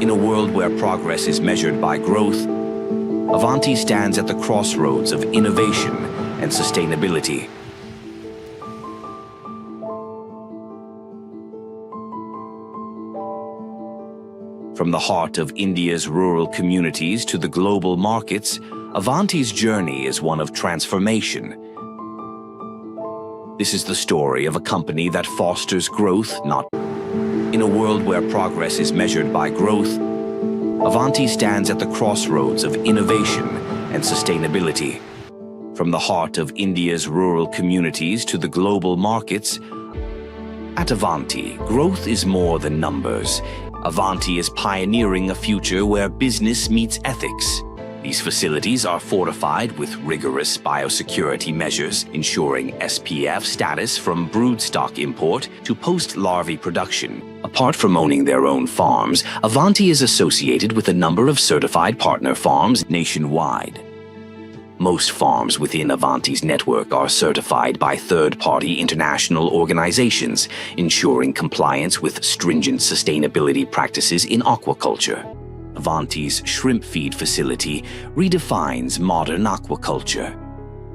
In a world where progress is measured by growth, Avanti stands at the crossroads of innovation and sustainability. From the heart of India's rural communities to the global markets, Avanti's journey is one of transformation. This is the story of a company that fosters growth, not in a world where progress is measured by growth. Avanti stands at the crossroads of innovation and sustainability. From the heart of India's rural communities to the global markets, at Avanti, growth is more than numbers. Avanti is pioneering a future where business meets ethics. These facilities are fortified with rigorous biosecurity measures, ensuring SPF status from broodstock import to post-larvae production. Apart from owning their own farms, Avanti is associated with a number of certified partner farms nationwide. Most farms within Avanti's network are certified by third-party international organizations, ensuring compliance with stringent sustainability practices in aquaculture. Avanti's shrimp feed facility redefines modern aquaculture.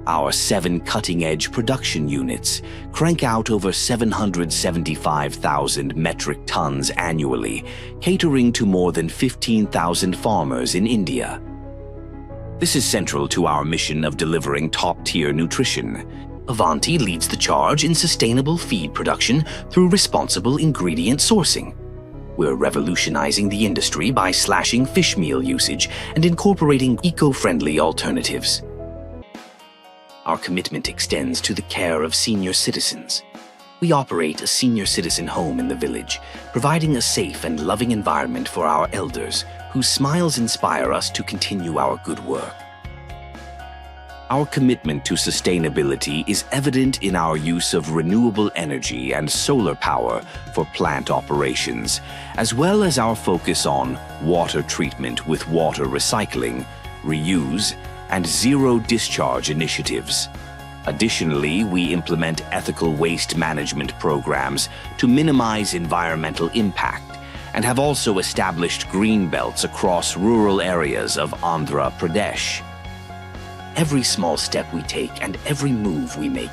Our 7 cutting-edge production units crank out over 775,000 metric tons annually, catering to more than 15,000 farmers in India. This is central to our mission of delivering top-tier nutrition. Avanti leads the charge in sustainable feed production through responsible ingredient sourcing. We're revolutionizing the industry by slashing fish meal usage and incorporating eco-friendly alternatives. Our commitment extends to the care of senior citizens. We operate a senior citizen home in the village, providing a safe and loving environment for our elders, whose smiles inspire us to continue our good work. Our commitment to sustainability is evident in our use of renewable energy and solar power for plant operations, as well as our focus on water treatment with water recycling, reuse, and zero discharge initiatives. Additionally, we implement ethical waste management programs to minimize environmental impact and have also established green belts across rural areas of Andhra Pradesh. Every small step we take and every move we make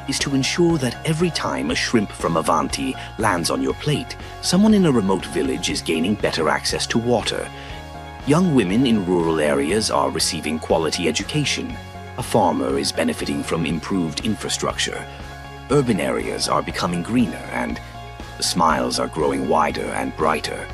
is to ensure that every time a shrimp from Avanti lands on your plate, someone in a remote village is gaining better access to water. Young women in rural areas are receiving quality education. A farmer is benefiting from improved infrastructure. Urban areas are becoming greener and the smiles are growing wider and brighter.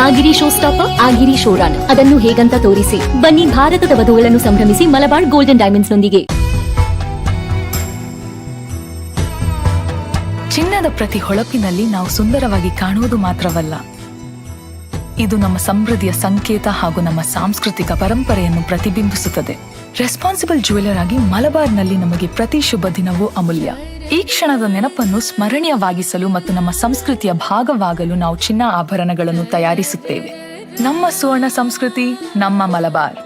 ಆಗಿರಿ show stopper, ಆಗಿರಿ show run ಅದನ್ನು ಹೇಗಂತ ತೋರಿಸಿ. ಬನ್ನಿ ಭಾರತದ ವಧುಗಳನ್ನು ಸಂಭ್ರಮಿಸಿ Malabar golden diamonds ನೊಂದಿಗೆ. ಚಿನ್ನದ ಪ್ರತಿ ಹೊಳಪಿನಲ್ಲಿ ನಾವು ಸುಂದರವಾಗಿ ಕಾಣುವುದು ಮಾತ್ರವಲ್ಲ, ಇದು ನಮ್ಮ ಸಮೃದ್ಧಿಯ ಸಂಕೇತ ಹಾಗೂ ನಮ್ಮ ಸಾಂಸ್ಕೃತಿಕ ಪರಂಪರೆಯನ್ನು ಪ್ರತಿಬಿಂಬಿಸುತ್ತದೆ. ರೆಸ್ಪಾನ್ಸಿಬಲ್ ಜ್ಯುವೆಲರ್ ಆಗಿ ಮಲಬಾರ್ನಲ್ಲಿ ನಮಗೆ ಪ್ರತಿ ಶುಭ ದಿನವೂ ಅಮೂಲ್ಯ. ಈ ಕ್ಷಣದ ನೆನಪನ್ನು ಸ್ಮರಣೀಯವಾಗಿಸಲು ಮತ್ತು ನಮ್ಮ ಸಂಸ್ಕೃತಿಯ ಭಾಗವಾಗಲು ನಾವು ಚಿನ್ನ ಆಭರಣಗಳನ್ನು ತಯಾರಿಸುತ್ತೇವೆ. ನಮ್ಮ ಸುವರ್ಣ ಸಂಸ್ಕೃತಿ, ನಮ್ಮ ಮಲಬಾರ್.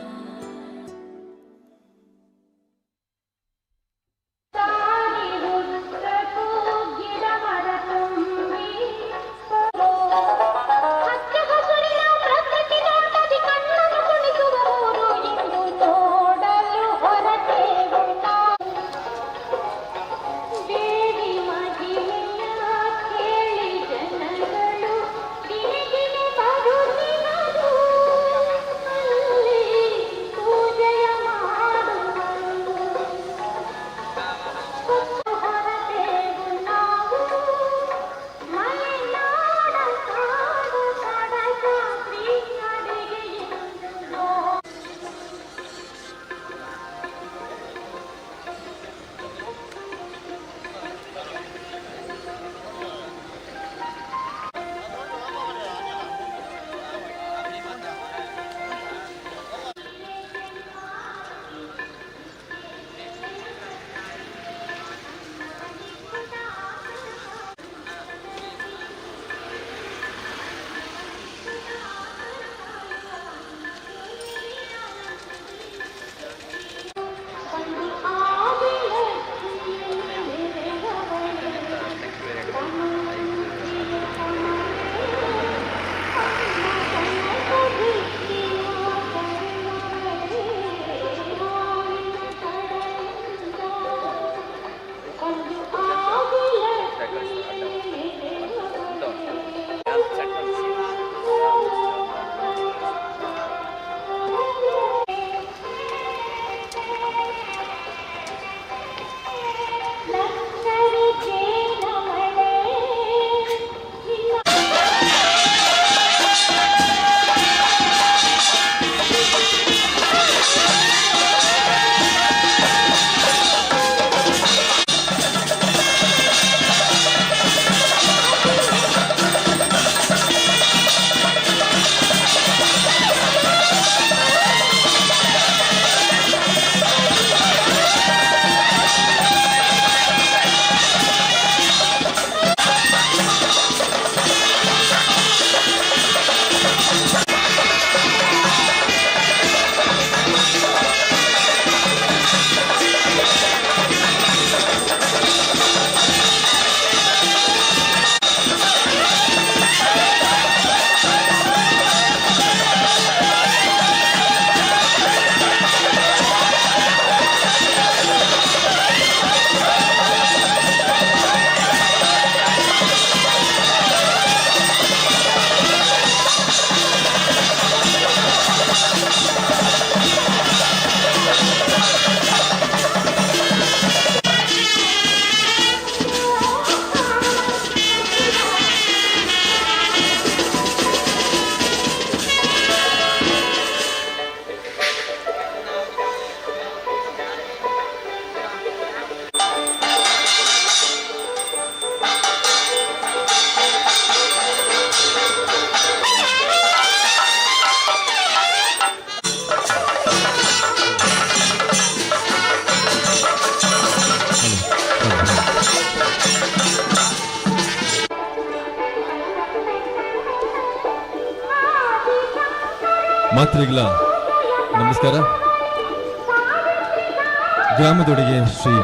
ಮಾತೃಗಳ ನಮಸ್ಕಾರ. ಗ್ರಾಮದೊಡೆಗೆ ಶ್ರೀ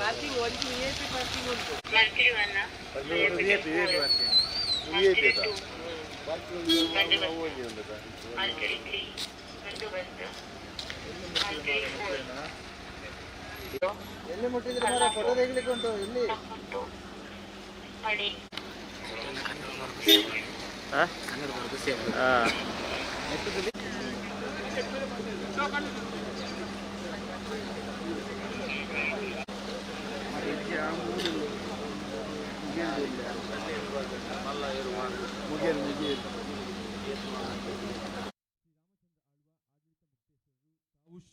ಪಾರ್ಕಿಂಗ್ ಒಂದು ವಿಐಪಿ ಪಾರ್ಕಿಂಗ್ ಉಂಟು. ಎಲ್ಲಿ ಮುಟ್ಟಿದ್ರೆ ಫೋಟೋ ತೆಗಿಲಿಕ್ಕೆ ಉಂಟು ಎಲ್ಲಿ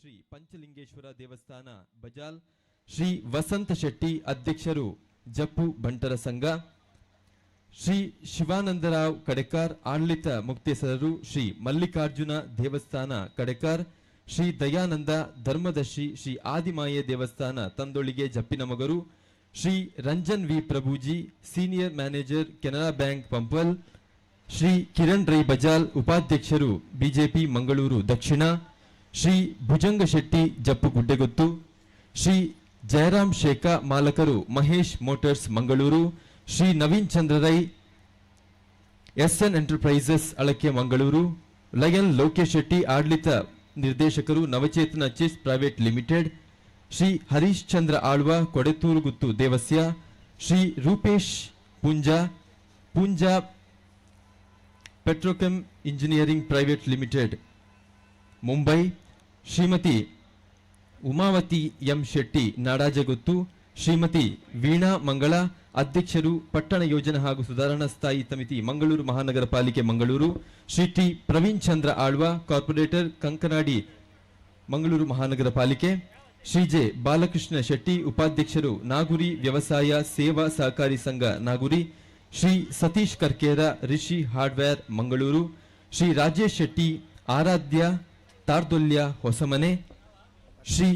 ಶ್ರೀ ಪಂಚಲಿಂಗೇಶ್ವರ ದೇವಸ್ಥಾನ ಬಜಾಲ್, ಶ್ರೀ ವಸಂತ ಶೆಟ್ಟಿ ಅಧ್ಯಕ್ಷರು ಜಪ್ಪು ಬಂಟರ ಸಂಘ, ಶ್ರೀ ಶಿವಾನಂದರಾವ್ ಕಡೆಕಾರ್ ಆಡಳಿತ ಮುಕ್ತೇಸರರು, ಶ್ರೀ ಮಲ್ಲಿಕಾರ್ಜುನ ದೇವಸ್ಥಾನ ಕಡೆಕಾರ್, ಶ್ರೀ ದಯಾನಂದ ಧರ್ಮದರ್ಶಿ, ಶ್ರೀ ಆದಿಮಾಯೆ ದೇವಸ್ಥಾನ Tandolige Jeppinamogaru, Shri Ranjan V Prabhuji senior manager Canara bank Pumpwell, Shri Kiran Rai Bajal ಉಪಾಧ್ಯಕ್ಷರು ಬಿಜೆಪಿ ಮಂಗಳೂರು ದಕ್ಷಿಣ, ಶ್ರೀ ಭುಜಂಗ ಶೆಟ್ಟಿ ಜಪ್ಪು ಗುಡ್ಡೆಗೊತ್ತು, ಶ್ರೀ ಜಯರಾಮ್ ಶೇಖ ಮಾಲಕರು Mahesh motors Mangaluru, Shri Naveen Chandra Rai S N enterprises Alake Mangaluru, lion Lokesh Shetty ಆಡಳಿತ ನಿರ್ದೇಶಕರು ನವಚೇತನ ಚೆಸ್ private limited, Shri Harish Chandra Alva Kodethurguttu Devasya, Shri Rupesh Poonja Petrochem engineering private limited Mumbai, Shrimati Umavati M Shetty ನಾಡಾಜಗುತ್ತು, Shrimati Veena ಮಂಗಳ ಅಧ್ಯಕ್ಷರು ಪಟ್ಟಣ ಯೋಜನಾ ಹಾಗೂ ಸುಧಾರಣಾ ಸ್ಥಾಯಿ ಸಮಿತಿ ಮಂಗಳೂರು ಮಹಾನಗರ ಪಾಲಿಕೆ ಮಂಗಳೂರು, ಶ್ರೀ ಟಿ ಪ್ರವೀಣ್ ಚಂದ್ರ ಆಳ್ವ ಕಾರ್ಪೊರೇಟರ್ ಕಂಕನಾಡಿ ಮಂಗಳೂರು ಮಹಾನಗರ ಪಾಲಿಕೆ, ಶ್ರೀ ಜೆ ಬಾಲಕೃಷ್ಣ ಶೆಟ್ಟಿ ಉಪಾಧ್ಯಕ್ಷರು ನಾಗುರಿ ವ್ಯವಸಾಯ ಸೇವಾ ಸಹಕಾರಿ ಸಂಘ Naguri, Shri Satish Karkera Rishi hardware Mangaluru, Shri Rajesh Shetty Aradhya Thardolya Hosamane, Shri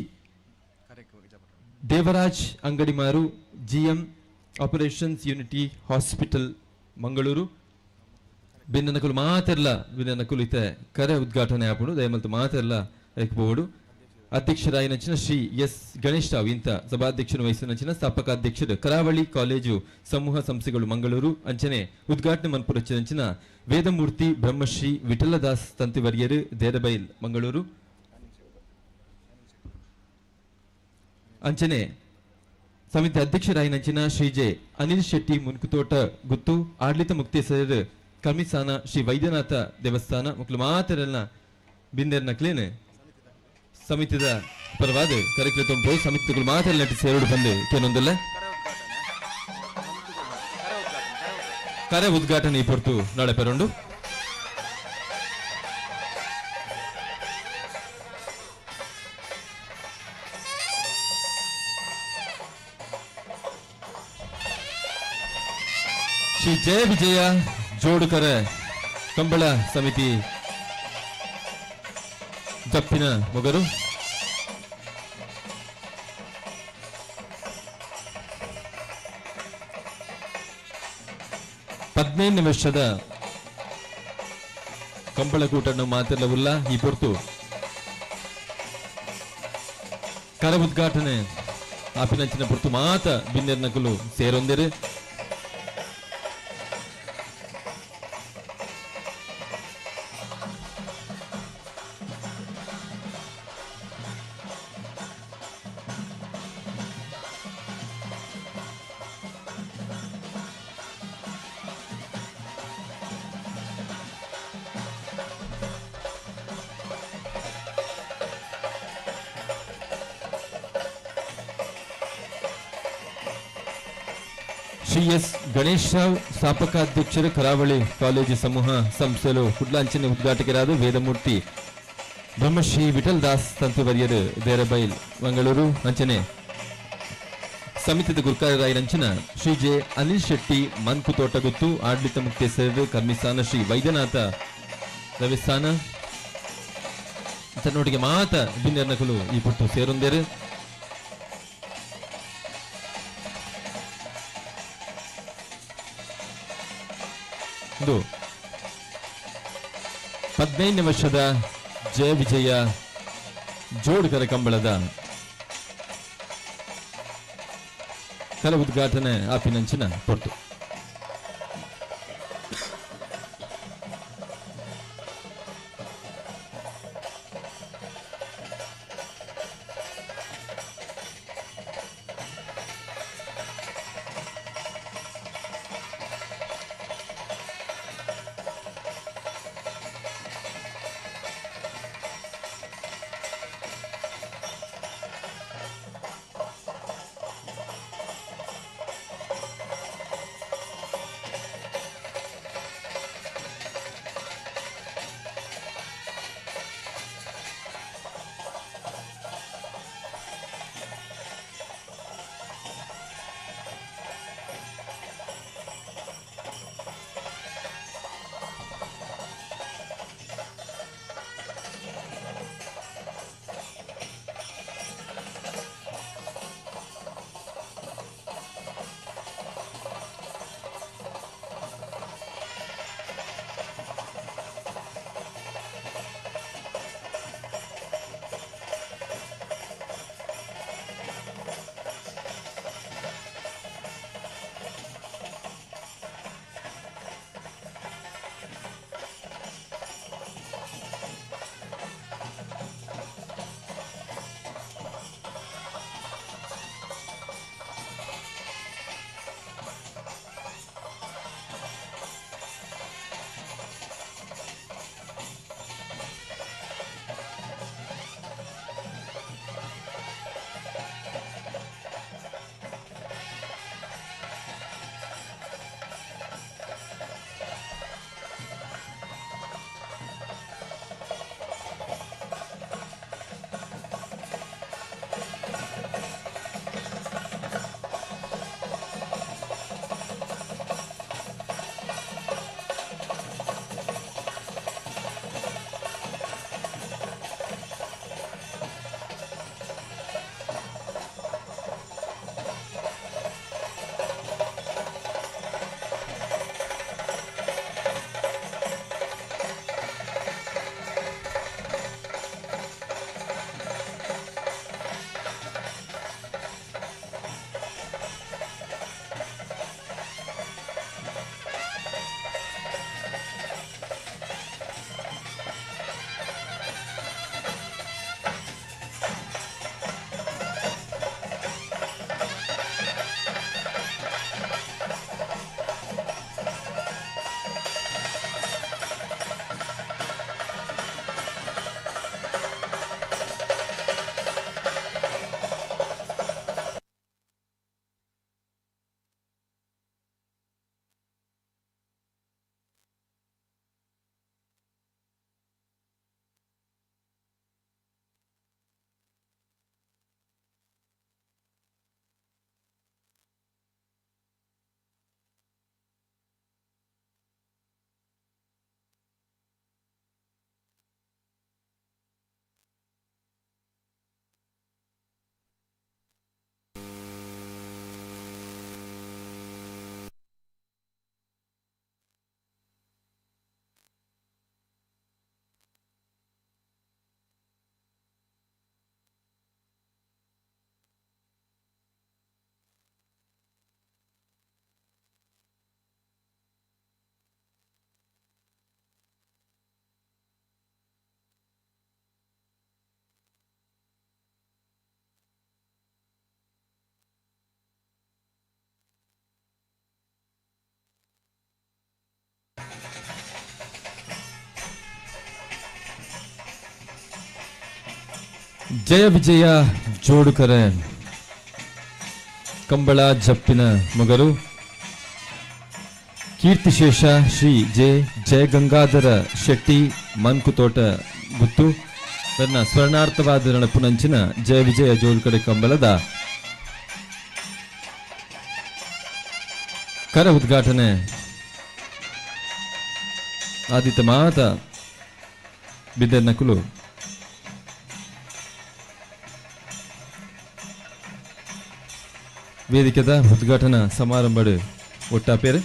Devaraj Angadimaru G M operations unity hospital Mangaluru, ಭಿನ್ನನಕುಲು ಮಾತೆರ್ಲ ಭಿನ್ನನಕುಲು ಇತ್ತೆ ಕರೆ ಉದ್ಘಾಟನೆ ಆಪುಂಡು ದಯಮಲ್ತು ಮಾತೆರ್ಲ ಎಕ್ಬಹುದು. ಅಧ್ಯಕ್ಷರಾಯಿನಂಚಿನ ಶ್ರೀ ಎಸ್ ಗಣೇಶ್ ರಾವ್ ಇಂಥ ಸಭಾಧ್ಯಕ್ಷರು ವಹಿಸಿನಂಚಿನ ಸ್ಥಾಪಕಾಧ್ಯಕ್ಷರು ಕರಾವಳಿ ಕಾಲೇಜು ಸಮೂಹ ಸಂಸ್ಥೆಗಳು ಮಂಗಳೂರು ಅಂಚನೆ ಉದ್ಘಾಟನೆ ಮನ್ಪುರಚ್ಚಿನಂಚಿನ ವೇದಮೂರ್ತಿ ಬ್ರಹ್ಮಶ್ರೀ ವಿಠಲದಾಸ್ ತಂತಿವರ್ಯರು ದೇರಬೈಲ್ ಮಂಗಳೂರು ಅಂಚನೆ ಸಮಿತಿ ಅಧ್ಯಕ್ಷರಾಯಿನಂಚಿನ ಶ್ರೀ ಜೆ ಅನಿಲ್ ಶೆಟ್ಟಿ ಮುನ್ಕುತೋಟ ಗುತ್ತು ಆಡಳಿತ ಮುಕ್ತೇಸರ್ ಕರ್ಮಿಸಾನ ಶ್ರೀ ವೈದ್ಯನಾಥ ದೇವಸ್ಥಾನ ಮಕ್ಕಳು ಮಾತೆರಲ್ನ ಬಿಂದೆರ್ನ ಕ್ಲೇನ್ ಸಮಿತಿದ ಪರವಾದ ಕಾರ್ಯಕ್ರಮ ತುಂಬ ಸಮಿತಿಗಳು ಮಾತೆಲ್ಲ ನಟಿಸಿ ಎರಡು ಬಂದು ಕೇನೊಂದಿಲ್ಲ ಕರೆ ಉದ್ಘಾಟನೆ ಪೊರ್ತು ನಾಳೆ ಪೆರಂಡು ಶ್ರೀ ಜಯ ವಿಜಯ ಜೋಡುಕರ ಕಂಬಳ ಸಮಿತಿ ಜಪ್ಪಿನ ಮೊಗರು ಹದಿನೈದು ವರ್ಷದ ಕಂಬಳಕೂಟನ್ನು ಮಾತಿರಲವುಲ್ಲ ಈ ಪೊರ್ತು ಕರ ಉದ್ಘಾಟನೆ ಆಪಿನಂಚಿನ ಪೊರ್ತು ಮಾತ ಬಿನ್ನೆರ್ನಕಲು ಸೇರೊಂದಿರು ಶ್ರೀ ಎಸ್ ಗಣೇಶ್ ರಾವ್ ಸ್ಥಾಪಕಾಧ್ಯಕ್ಷರು ಕರಾವಳಿ ಕಾಲೇಜು ಸಮೂಹ ಸಂಸ್ಥೆಲು ಕುಡ್ಲಾಂಚನೆ ಉದ್ಘಾಟಕರಾದ ವೇದಮೂರ್ತಿ ಬ್ರಹ್ಮಶ್ರೀ ವಿಠಲ್ ದಾಸ್ ತಂತಿವರ್ಯರು ದೇರಬೈಲ್ ಮಂಗಳೂರು ಅಂಚನೆ ಸಮಿತಿದ ಗುರುಕಾರರಾಯರಂಚನ ಶ್ರೀ ಜೆ ಅನಿಲ್ ಶೆಟ್ಟಿ ಮನ್ಕು ತೋಟಗುತ್ತು ಆಡಳಿತ ಮುಕ್ತೇಸರ್ ಕರ್ಮಿಸಾನ ಶ್ರೀ ವೈದ್ಯನಾಥ ದೇವಸ್ಥಾನ ತನ್ನೊಟ್ಟಿಗೆ ಮಾತ ಬಿನ್ನೆರ್ನಕಲು ಈ ಪುಟ್ಟು ಸೇರೊಂದೇರು ಇದು 15 ವರ್ಷದ ಜಯ ವಿಜಯ ಜೋಡುಕರ ಕಂಬಳದ ಕಲ ಉದ್ಘಾಟನೆ ಆಪಿನಂಚಿನ ಪೊರ್ತು ಜಯ ವಿಜಯ ಜೋಡುಕರೆ ಕಂಬಳ ಜಪ್ಪಿನ ಮೊಗರು ಕೀರ್ತಿಶೇಷ ಶ್ರೀ ಜಯಗಂಗಾಧರ ಶೆಟ್ಟಿ ಮನ್ಕುತೋಟ ಗುತ್ತು ತನ್ನ ಸ್ಮರಣಾರ್ಥವಾದ ನಣಪುನಂಚಿನ ಜಯ ವಿಜಯ ಜೋಡುಕರೆ ಕಂಬಳದ ಕರ ಉದ್ಘಾಟನೆ ಆದಿತ್ಯ ಮಾತ ಬಿದ್ದೆನ್ನಕುಲು ವೇದಿಕೆದ ಉದ್ಘಾಟನಾ ಸಮಾರಂಭ ಒಟ್ಟಾಪೇರು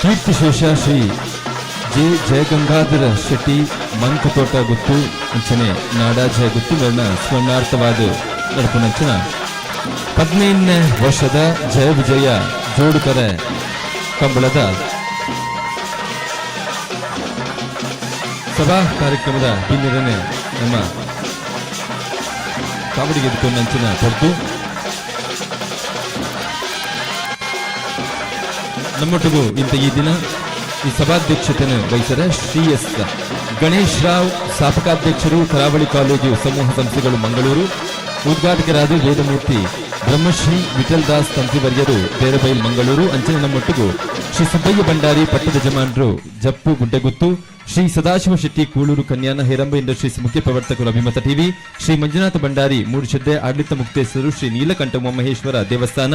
ಕೀರ್ತಿಶೇಷ ಶ್ರೀ ಜಯಗಂಗಾಧರ ಶೆಟ್ಟಿ ಮಂಕತೋಟ ಗುತ್ತು ಅಂಚನೆ ನಾಡಾಜಯ ಗುತ್ತು ಮೇಲಿನ ಸ್ಮರಣಾರ್ಥವಾದ ನಡಪುನಂಚಿನ 15ನೇ ವರ್ಷದ ಜಯ ವಿಜಯ ಜೋಡುಕರೆ ಕಂಬಳದ ಸಭಾ ಕಾರ್ಯಕ್ರಮದ ಹಿನ್ನೆಲೆ ನಮ್ಮ ಕಾವಡಿಗೆ ನಂಚಿನ ಹೊರತು ನಮ್ಮೊಟ್ಟಿಗೂ ಇಂಥ ಈ ದಿನ ಈ ಸಭಾಧ್ಯಕ್ಷತೆಯನ್ನು ವಹಿಸಿದ ಶ್ರೀ ಎಸ್ ಗಣೇಶ್ ರಾವ್ ಸ್ಥಾಪಕಾಧ್ಯಕ್ಷರು ಕರಾವಳಿ ಕಾಲೇಜು ಸಮೂಹ ಸಂಸ್ಥೆಗಳು ಮಂಗಳೂರು, ಉದ್ಘಾಟಕರಾದ ವೇದಮೂರ್ತಿ ಬ್ರಹ್ಮಶ್ರೀ ವಿಠಲ್ ದಾಸ್ ತಂತ್ರಿವರ್ಯರು ಬೇರಬೈಲ್ ಮಂಗಳೂರು ಅಂಚನೆ ನಮ್ಮೊಟ್ಟಿಗೂ ಶ್ರೀ ಸುಬ್ಬಯ್ಯ ಭಂಡಾರಿ ಪಟ್ಟದ ಯಜಮಾನರು ಜಪ್ಪು ಗುಡ್ಡೆಗುತ್ತು, ಶ್ರೀ ಸದಾಶಿವ ಶೆಟ್ಟಿ ಕೂಳೂರು ಕನ್ಯಾನ ಹೇರಂಬ ಇಂಡಸ್ಟ್ರೀಸ್ ಮುಖ್ಯ ಪ್ರವರ್ತಕರು ಅಭಿಮತ ಟಿವಿ, ಶ್ರೀ ಮಂಜುನಾಥ ಭಂಡಾರಿ ಮೂಡುಶೆಡ್ಡೆ ಆಡಳಿತ ಮುಕ್ತೇಶ್ವರು, ಶ್ರೀ ನೀಲಕಂಠ ಉಮಾಮಹೇಶ್ವರ ದೇವಸ್ಥಾನ,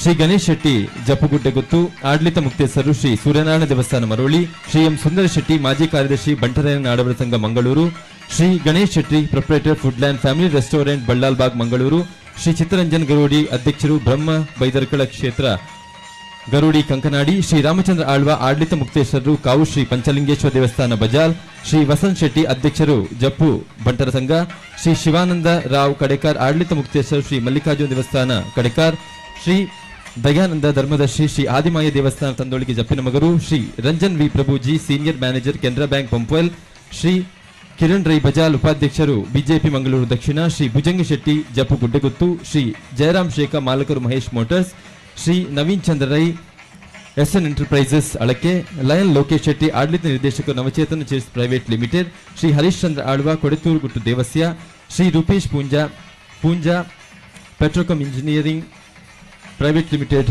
ಶ್ರೀ ಗಣೇಶ್ ಶೆಟ್ಟಿ ಜಪ್ಪುಗುಡ್ಡೆಗುತ್ತು ಆಡಳಿತ ಮುಕ್ತೇಸರು ಶ್ರೀ ಸೂರ್ಯನಾರಾಯಣ ದೇವಸ್ಥಾನ ಮರೋಳಿ, ಶ್ರೀ ಎಂ ಸುಂದರ ಶೆಟ್ಟಿ ಮಾಜಿ ಕಾರ್ಯದರ್ಶಿ ಬಂಟರಾಯನ ನಾಡವರ ಸಂಘ Mangaluru, Shri Ganesh Shetty proprietor Foodland family restaurant Ballal Bagh Mangaluru, Shri Chittaranjan Garodi ಅಧ್ಯಕ್ಷರು ಬ್ರಹ್ಮ ಬೈದರ್ಕಳ ಕ್ಷೇತ್ರ ಗರುಡಿ ಕಂಕನಾಡಿ, ಶ್ರೀ ರಾಮಚಂದ್ರ ಆಳ್ವ ಆಡಳಿತ ಮುಕ್ತೇಶ್ವರರು ಕಾವು ಶ್ರೀ ಪಂಚಲಿಂಗೇಶ್ವರ ದೇವಸ್ಥಾನ ಬಜಾಲ್, ಶ್ರೀ ವಸಂತ್ ಶೆಟ್ಟಿ ಅಧ್ಯಕ್ಷರು ಜಪ್ಪು ಬಂಟರ ಸಂಘ, ಶ್ರೀ ಶಿವಾನಂದ ರಾವ್ ಕಡೆಕಾರ್ ಆಡಳಿತ ಮುಕ್ತೇಶ್ವರ ಶ್ರೀ ಮಲ್ಲಿಕಾರ್ಜುನ ದೇವಸ್ಥಾನ ಕಡೆಕಾರ್, ಶ್ರೀ ದಯಾನಂದ ಧರ್ಮದರ್ಶಿ ಶ್ರೀ ಆದಿಮಾಯ ದೇವಸ್ಥಾನ Tandolige Jeppina Mogaru, Shri Ranjan V Prabhuji senior manager Canara bank Pumpwell, Shri Kiran Rai Bajal ಉಪಾಧ್ಯಕ್ಷರು ಬಿಜೆಪಿ ಮಂಗಳೂರು ದಕ್ಷಿಣ, ಶ್ರೀ ಭುಜಂಗ ಶೆಟ್ಟಿ ಜಪ್ಪು ಗುಡ್ಡೆಗುತ್ತು, ಶ್ರೀ ಜಯರಾಮ್ ಶೇಖ ಮಾಲಕರು Mahesh motors, Shri Naveen Chandra Rai S N enterprises Alake, lion Lokesh Shetty ಆಡಳಿತ ನಿರ್ದೇಶಕರು Navachetana chits private limited, Shri Harish Chandra Alva Kodethur Guttu Devasya, Shri Rupesh Poonja Petrochem engineering private limited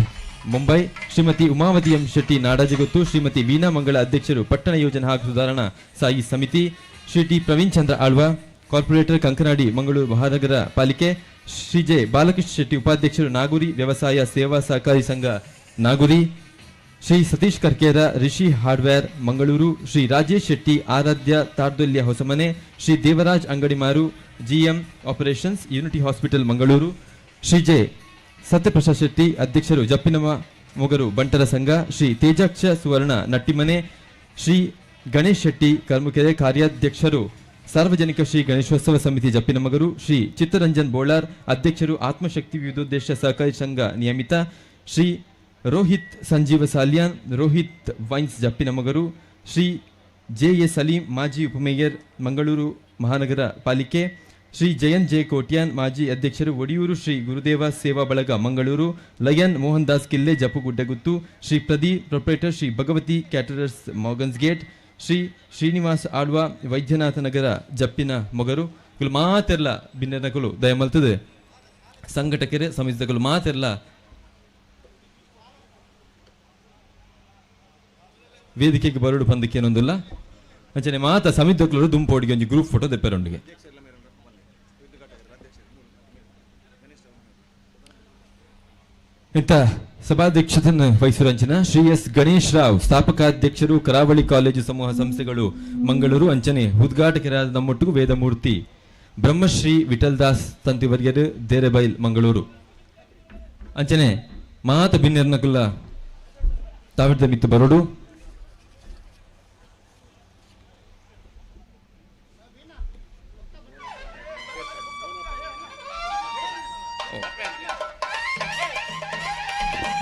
Mumbai, Shrimati Umavati M Shetty ನಾಡಾಜಿಗುತ್ತು, Shrimati Veena ಮಂಗಳ ಅಧ್ಯಕ್ಷರು ಪಟ್ಟಣ ಯೋಜನೆ ಹಾಗೂ ಸುಧಾರಣಾ ಸಾಯಿ ಸಮಿತಿ, ಶ್ರೀ ಟಿ ಪ್ರವೀಣ್ ಚಂದ್ರ ಆಳ್ವ ಕಾರ್ಪೊರೇಟರ್ ಕಂಕನಾಡಿ ಮಂಗಳೂರು ಮಹಾನಗರ ಪಾಲಿಕೆ, ಶ್ರೀ ಜೆ ಬಾಲಕೃಷ್ಣ ಶೆಟ್ಟಿ ಉಪಾಧ್ಯಕ್ಷರು ನಾಗುರಿ ವ್ಯವಸಾಯ ಸೇವಾ ಸಹಕಾರಿ ಸಂಘ Naguri, Shri Satish Karkera Rishi hardware Mangaluru, Shri Rajesh Shetty Aradhya Thardolya Hosamane, Shri Devaraj Angadimaru G M operations unity hospital Mangaluru, Shri J Satyaprasad Shetty ಅಧ್ಯಕ್ಷರು ಜಪ್ಪಿನ ಮೊಗರು ಬಂಟರ ಸಂಘ, ಶ್ರೀ ತೇಜಾಕ್ಷ ಸುವರ್ಣ ನಟ್ಟಿಮನೆ, ಶ್ರೀ ಗಣೇಶ್ ಶೆಟ್ಟಿ ಕರ್ಮಕೆರೆ ಕಾರ್ಯಾಧ್ಯಕ್ಷರು ಸಾರ್ವಜನಿಕ ಶ್ರೀ ಗಣೇಶೋತ್ಸವ ಸಮಿತಿ ಜಪ್ಪಿನ ಮಗರು, ಶ್ರೀ ಚಿತ್ತರಂಜನ್ ಬೋಳಾರ್ ಅಧ್ಯಕ್ಷರು ಆತ್ಮಶಕ್ತಿ ವಿವಿಧೋದ್ದೇಶ ಸಹಕಾರಿ ಸಂಘ ನಿಯಮಿತ, Shri Rohit Sanjeeva Salian Rohit wines Jeppina Mogaru, Shri J A Saleem ಮಾಜಿ ಉಪಮೇಯರ್ ಮಂಗಳೂರು ಮಹಾನಗರ ಪಾಲಿಕೆ, ಶ್ರೀ ಜಯಂತ್ ಜೆ ಕೋಟ್ಯಾನ್ ಮಾಜಿ ಅಧ್ಯಕ್ಷರು ಒಡಿಯೂರು ಶ್ರೀ ಗುರುದೇವ ಸೇವಾ ಬಳಗ Mangaluru, lion Mohan Das Kille Jeppu Guddeguttu, Shri Pradeep proprietor Shri Bhagavati caterers Morgan's gate, Shri Srinivas Alva Vaidyanatha Nagar Jeppina Mogaru ಕುಲು ಮಾತೆರ್ಲ ಭಿನ್ನಕಲು ದಯಮಲ್ತದೆ ಸಂಘಟಕರೆ ಸಮಿತಿಗಳು ಮಾತೆರ್ಲ ವೇದಿಕೆಗೆ ಬರಡು ಪಂದಕ್ಕೆ ಏನೊಂದಿಲ್ಲ ಅಂಚನೆ ಮಾತ ಸಮಿತಿಗಳು ದುಂಪೋಡಿಗೆ ಒಂದು ಗ್ರೂಪ್ ಫೋಟೋ ದೆಪ್ಪರೊಂದಿಗೆ ಇಂಥ ಸಭಾಧ್ಯಕ್ಷತೆಯನ್ನು ವಹಿಸಿರುವಂಚಿನ ಶ್ರೀ ಎಸ್ ಗಣೇಶ್ ರಾವ್ ಸ್ಥಾಪಕಾಧ್ಯಕ್ಷರು ಕರಾವಳಿ ಕಾಲೇಜು ಸಮೂಹ ಸಂಸ್ಥೆಗಳು ಮಂಗಳೂರು ಅಂಚನೆ ಉದ್ಘಾಟಕರಾದ ನಮ್ಮೊಟ್ಟಿಗೂ ವೇದಮೂರ್ತಿ ಬ್ರಹ್ಮಶ್ರೀ ವಿಠಲ್ ದಾಸ್ ತಂತಿವರ್ಯರು ದೇರೆಬೈಲ್ ಮಂಗಳೂರು ಅಂಚನೆ ಮಾತ ಭಿನ್ನರ್ನಕುಲ್ಲ ತಾವಿಡ್ದ ಮಿತ್ತು ಬರೋಡು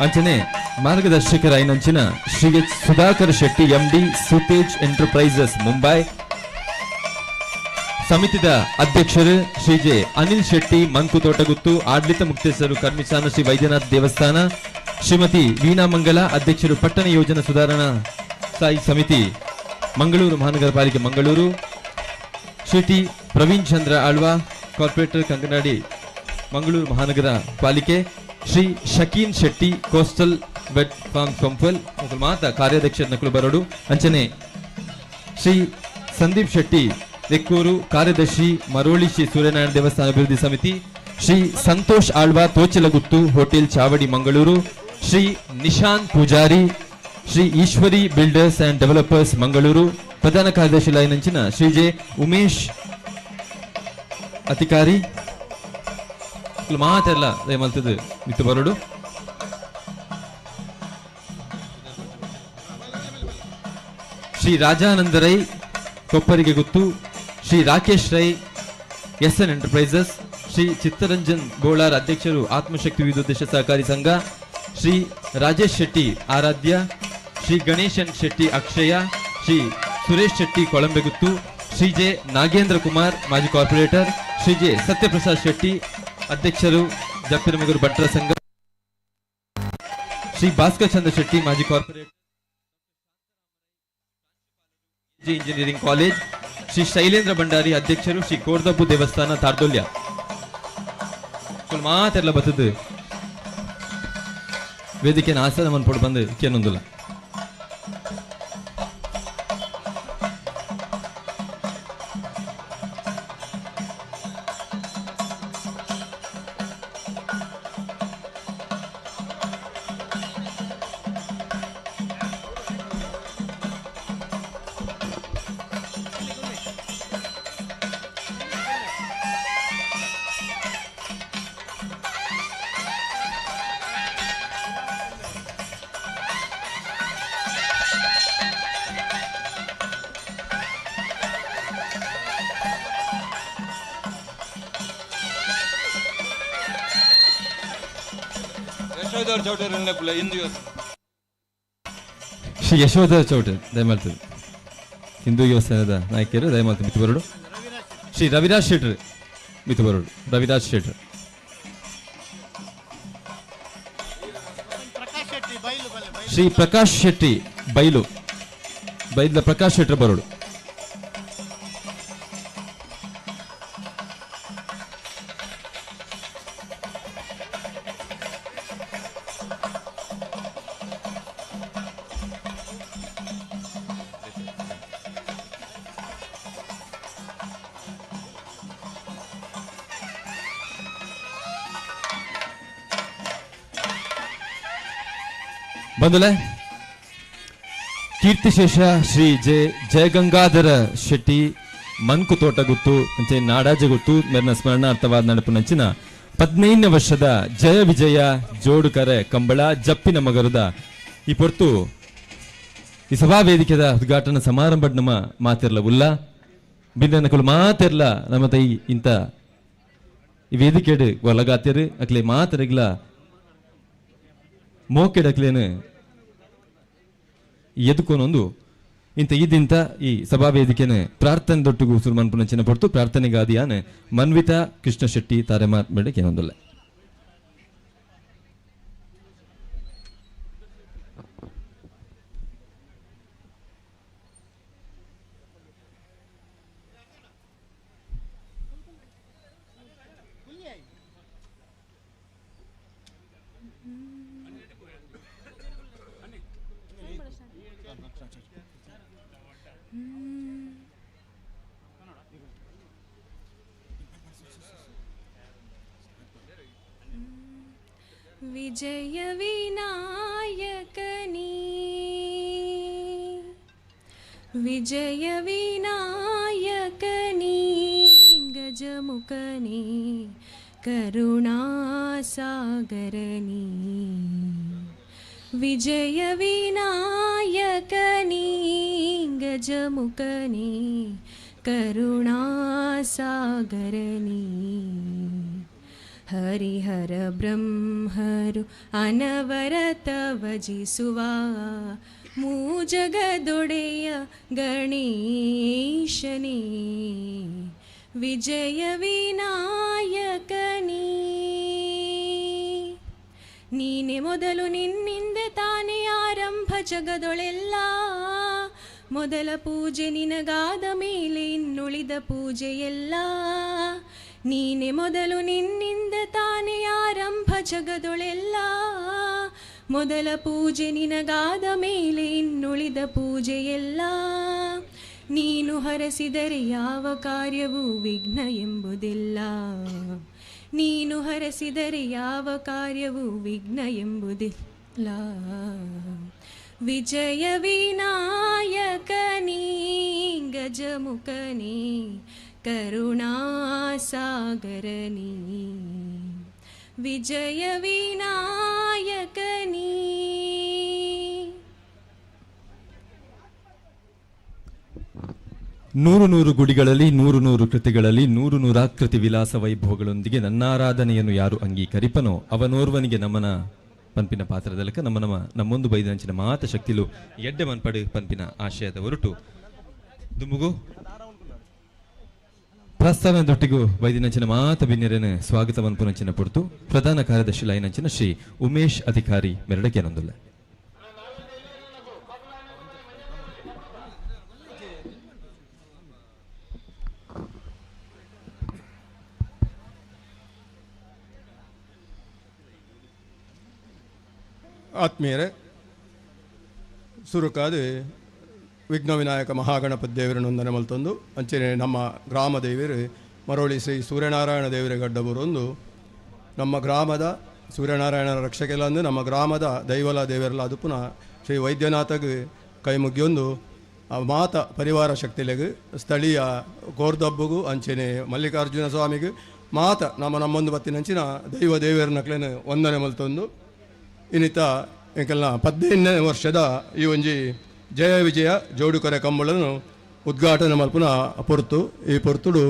ಅಂಚನೆ ಮಾರ್ಗದರ್ಶಕರಾಯಿನಂಚಿನ Shri H Sudhakar Shetty M D Sutej enterprises Mumbai ಸಮಿತಿದ ಅಧ್ಯಕ್ಷರು ಶ್ರೀ ಜೆ ಅನಿಲ್ ಶೆಟ್ಟಿ ಮಂಕು ತೋಟಗುತ್ತು ಆಡಳಿತ ಮುಕ್ತೇಸರು ಕರ್ಮಿಸಾನ ಶ್ರೀ ವೈದ್ಯನಾಥ್ ದೇವಸ್ಥಾನ ಶ್ರೀಮತಿ ವೀಣಾ ಮಂಗಲ ಅಧ್ಯಕ್ಷರು ಪಟ್ಟಣ ಯೋಜನಾ ಸುಧಾರಣಾ ಸ್ಥಾಯಿ ಸಮಿತಿ ಮಂಗಳೂರು ಮಹಾನಗರ ಪಾಲಿಕೆ ಮಂಗಳೂರು ಶ್ರೀ ಟಿ ಪ್ರವೀಣ್ ಚಂದ್ರ ಆಳ್ವ ಕಾರ್ಪೊರೇಟರ್ ಕಂಕನಾಡಿ ಮಂಗಳೂರು ಮಹಾನಗರ ಪಾಲಿಕೆ Shri Shakeen Shetty coastal vet farm ಕಂಪಲ್ ಮಾತ ಕಾರ್ಯಾಧ್ಯಕ್ಷ ನಕಲು ಬರೋಡು ಅಂಚನೆ ಶ್ರೀ ಸಂದೀಪ್ ಶೆಟ್ಟಿ ಎಕ್ಕೂರು ಕಾರ್ಯದರ್ಶಿ ಮರೋಳಿ ಶ್ರೀ ಸೂರ್ಯನಾರಾಯಣ ದೇವಸ್ಥಾನ ಅಭಿವೃದ್ಧಿ ಸಮಿತಿ Shri Santosh Alva Tochalaguttu hotel Chavadi Mangaluru Shri Nishant Poojary Shri Ishwari builders and developers Mangaluru ಪ್ರಧಾನ ಕಾರ್ಯದರ್ಶಿ ಲೈನಂಚಿನ ಶ್ರೀ ಜೆ ಉಮೇಶ್ ಅಧಿಕಾರಿ ಮಾತೆಲ್ಲ ಮಲ್ತದ್ದು ಮಿತ್ತು ಬರೋಡು ಶ್ರೀ ರಾಜಾನಂದ ರೈ ಕೊಪ್ಪರಿಗೆ ಗುತ್ತು ಶ್ರೀ ರಾಕೇಶ್ ರೈ ಎಸ್ಎನ್ ಎಂಟರ್ಪ್ರೈಸಸ್ ಶ್ರೀ ಚಿತ್ತರಂಜನ್ ಬೋಳಾರ್ ಅಧ್ಯಕ್ಷರು ಆತ್ಮಶಕ್ತಿ ವಿವಿಧೋದ್ದೇಶ ಸಹಕಾರಿ ಸಂಘ ಶ್ರೀ ರಾಜೇಶ್ ಶೆಟ್ಟಿ ಆರಾಧ್ಯ ಶ್ರೀ ಗಣೇಶನ್ ಶೆಟ್ಟಿ ಅಕ್ಷಯ ಶ್ರೀ ಸುರೇಶ್ ಶೆಟ್ಟಿ ಕೊಳಂಬೆಗುತ್ತು ಶ್ರೀ ಜೆ ನಾಗೇಂದ್ರ ಕುಮಾರ್ ಮಾಜಿ ಕಾರ್ಪೊರೇಟರ್ ಶ್ರೀ ಜೆ ಸತ್ಯಪ್ರಸಾದ್ ಶೆಟ್ಟಿ ಅಧ್ಯಕ್ಷರು ಜಪ್ಪಿನಮಗೂರು ಭಟ್ರ ಸಂಘ ಶ್ರೀ ಭಾಸ್ಕರ್ ಚಂದ್ರ ಶೆಟ್ಟಿ ಮಾಜಿ corporator engineering college Shri Shailendra Bhandari ಅಧ್ಯಕ್ಷರು ಶ್ರೀ ಕೋರ್ದಬ್ಬು ದೇವಸ್ಥಾನ ತಾರ್ದೊಲ್ಯ ಮಾತೆಲ್ಲ ಬರ್ತದೆ ವೇದಿಕೆ ಆಸನ ಮನ್ಪೊಡು ಬಂದು ಕೇನೊಂದಿಲ್ಲ ಯಶೋಧರ್ ಚೌಟರ್ ಹಿಂದೂ ಶ್ರೀ ಯಶೋಧರ್ ಚೌಟರ್ ದಯಮಾಡ್ತದೆ ಹಿಂದೂ ಯುವ ಸೇನದ ನಾಯಕಿಯರು ದಯಮಾಡ್ತು ಮಿತು ಬರೋಡು. ಶ್ರೀ ರವಿರಾಜ್ ಶೆಟ್ರ್ ಮಿತು ಬರೋಡು. ರವಿರಾಜ್ ಶೆಟ್ರ್. ಶ್ರೀ ಪ್ರಕಾಶ್ ಶೆಟ್ಟಿ ಬೈಲು ಬೈದ್ಲ ಪ್ರಕಾಶ್ ಶೆಟ್ರ್ ಬರೋಡು. ಬಂಧುಗಳೇ, ಕೀರ್ತಿಶೇಷ ಶ್ರೀ ಜಯಗಂಗಾಧರ ಶೆಟ್ಟಿ ಮನ್ಕು ತೋಟಗುತ್ತು ಅಂಚೆ ನಾಡಾಜಗುತ್ತು ಮೇರಿನ ಸ್ಮರಣಾರ್ಥವಾದ ನಡಪು ನಂಚಿನ 15ನೇ ವರ್ಷದ ಜಯ ವಿಜಯ ಜೋಡುಕರೆ ಕಂಬಳ ಜಪ್ಪಿನ ಮಗರುದ ಈ ಪೊರ್ತು ಈ ಸಭಾ ವೇದಿಕೆದ ಉದ್ಘಾಟನಾ ಸಮಾರಂಭ ನಮ್ಮ ಮಾತಿರ್ಲ ಉಲ್ಲ ಬಿಂದನಕಲು ಮಾತಿರ್ಲ ನಮ್ಮ ತೈ ಇಂತ ಈ ವೇದಿಕೆಡ್ ಒಳಗಾತಿರು ಅಕ್ಲೆ ಮಾತರಿಗ್ಲ ಮೋಕೆಡಕ್ಲೇನು ಎದುಕೊನೊಂದು ಇಂತ ಇದಿಂತ ಈ ಸಭಾ ವೇದಿಕೆನ ಪ್ರಾರ್ಥನೆ ದೊಟ್ಟಿಗೂ ಸುರ್ಮನ್ ಪುನಂಚಿನ ಪೊರ್ತು ಪ್ರಾರ್ಥನೆಗಾದಿಯಾನ ಮನ್ವಿತಾ ಕೃಷ್ಣ ಶೆಟ್ಟಿ ತಾರೆಮಾತ್ ಮೇಡಕ್ಕೆ ಏನೊಂದಲ್ಲ. विजय विनायकनी विजय विनायकनी गजमुखनी करुणासागरनी विजय विनायकनी गजमुखनी करुणासागरनी हरिहर ब्रह्मरु अनवरत वजिसुवा ಮೂಜಗದೊಡೆಯ ಗಣೇಶನೇ ವಿಜಯ ವಿನಾಯಕನೇ ನೀನೆ ಮೊದಲು ನಿನ್ನಿಂದ ತಾನೇ ಆರಂಭ ಜಗದೊಳೆಲ್ಲ ಮೊದಲ ಪೂಜೆ ನಿನಗಾದ ಮೇಲೆ ಇನ್ನುಳಿದ ಪೂಜೆಯೆಲ್ಲ ನೀನೆ ಮೊದಲು ನಿನ್ನಿಂದ ತಾನೇ ಆರಂಭ ಜಗದೊಳೆಲ್ಲ ಮೊದಲ ಪೂಜೆ ನಿನಗಾದ ಮೇಲೆ ಇನ್ನುಳಿದ ಪೂಜೆಯೆಲ್ಲ ನೀನು ಹರಸಿದರೆ ಯಾವ ಕಾರ್ಯವೂ ವಿಘ್ನ ಎಂಬುದಿಲ್ಲ ನೀನು ಹರಸಿದರೆ ಯಾವ ಕಾರ್ಯವೂ ವಿಘ್ನ ಎಂಬುದಿಲ್ಲ ವಿಜಯ ವಿನಾಯಕನೇ ಗಜಮುಖನೇ ಕರುಣಾಸಾಗರನೇ ವಿಜಯ ವಿನಾಯಕನೇ ನೂರು ಗುಡಿಗಳಲ್ಲಿ ನೂರು ಕೃತಿಗಳಲ್ಲಿ ನೂರಾಕೃತಿ ವಿಲಾಸ ವೈಭವಗಳೊಂದಿಗೆ ನನ್ನಾರಾಧನೆಯನ್ನು ಯಾರು ಅಂಗೀಕರಿಪನೋ ಅವನೋರ್ವನಿಗೆ ನಮ್ಮನ ಪಂಪಿನ ಪಾತ್ರದಲ್ಲಕ ನಮ್ಮೊಂದು ಬೈದಂಚಿನ ಮಾತ ಶಕ್ತಿಲು ಎಡ್ಡೆ ಮನ್ಪಡು ಪಂಪಿನ ಆಶಯದ ಹೊರಟು ದುಮುಗು ಪ್ರಸ್ತಾವನೆದೊಟ್ಟಿಗೂ ವೈದಿನಂಚಿನ ಮಾತ ಬಿನ್ನೆರೆನ ಸ್ವಾಗತವನ್ನು ಪುನಂಚಿನ ಪೊರ್ತು ಪ್ರಧಾನ ಕಾರ್ಯದರ್ಶಿ ಲೈನಂಚಿನ ಶ್ರೀ ಉಮೇಶ್ ಅಧಿಕಾರಿ ಮೆರಡಕೆನೊಂದುಲ್ಲ ಆತ್ಮೀಯರೇ, ಸುರುಕಾದ ವಿಘ್ನ ವಿನಾಯಕ ಮಹಾಗಣಪತಿ ದೇವರನ್ನು ವಂದನೆ ಮಲ್ತೊಂದು ಅಂಚನೆ ನಮ್ಮ ಗ್ರಾಮ ದೇವರು ಮರೋಳಿ ಶ್ರೀ ಸೂರ್ಯನಾರಾಯಣ ದೇವರ ಗಡ್ಡಬರೊಂದು ನಮ್ಮ ಗ್ರಾಮದ ಸೂರ್ಯನಾರಾಯಣರ ರಕ್ಷಕೆಲ್ಲ ಅಂದು ನಮ್ಮ ಗ್ರಾಮದ ದೈವಲ ದೇವರೆಲ್ಲ ಅದು ಪುನಃ ಶ್ರೀ ವೈದ್ಯನಾಥಗೆ ಕೈ ಮುಗಿಯೊಂದು ಮಾತ ಪರಿವಾರ ಶಕ್ತಿಲೆಗೆ ಸ್ಥಳೀಯ ಗೋರ್ದಬ್ಬಗೂ ಅಂಚನೆ ಮಲ್ಲಿಕಾರ್ಜುನ ಸ್ವಾಮಿಗೆ ಮಾತ ನಮ್ಮೊಂದು ಬತ್ತಿನಂಚಿನ ದೈವ ದೇವರನ್ನಕ್ಲೇನು ವಂದನೆ ಮಲ್ತೊಂದು ಇನ್ನಿತ ಎಂಕೆಲ್ಲ 15ನೇ ವರ್ಷದ ಈ ಒಂಜಿ ಜಯ ವಿಜಯ ಜೋಡುಕರೆ ಕಂಬಳನ್ನು ಉದ್ಘಾಟನೆ ಮಲ್ಪುನ ಪೊರ್ತು ಈ ಪೊರ್ತುಡು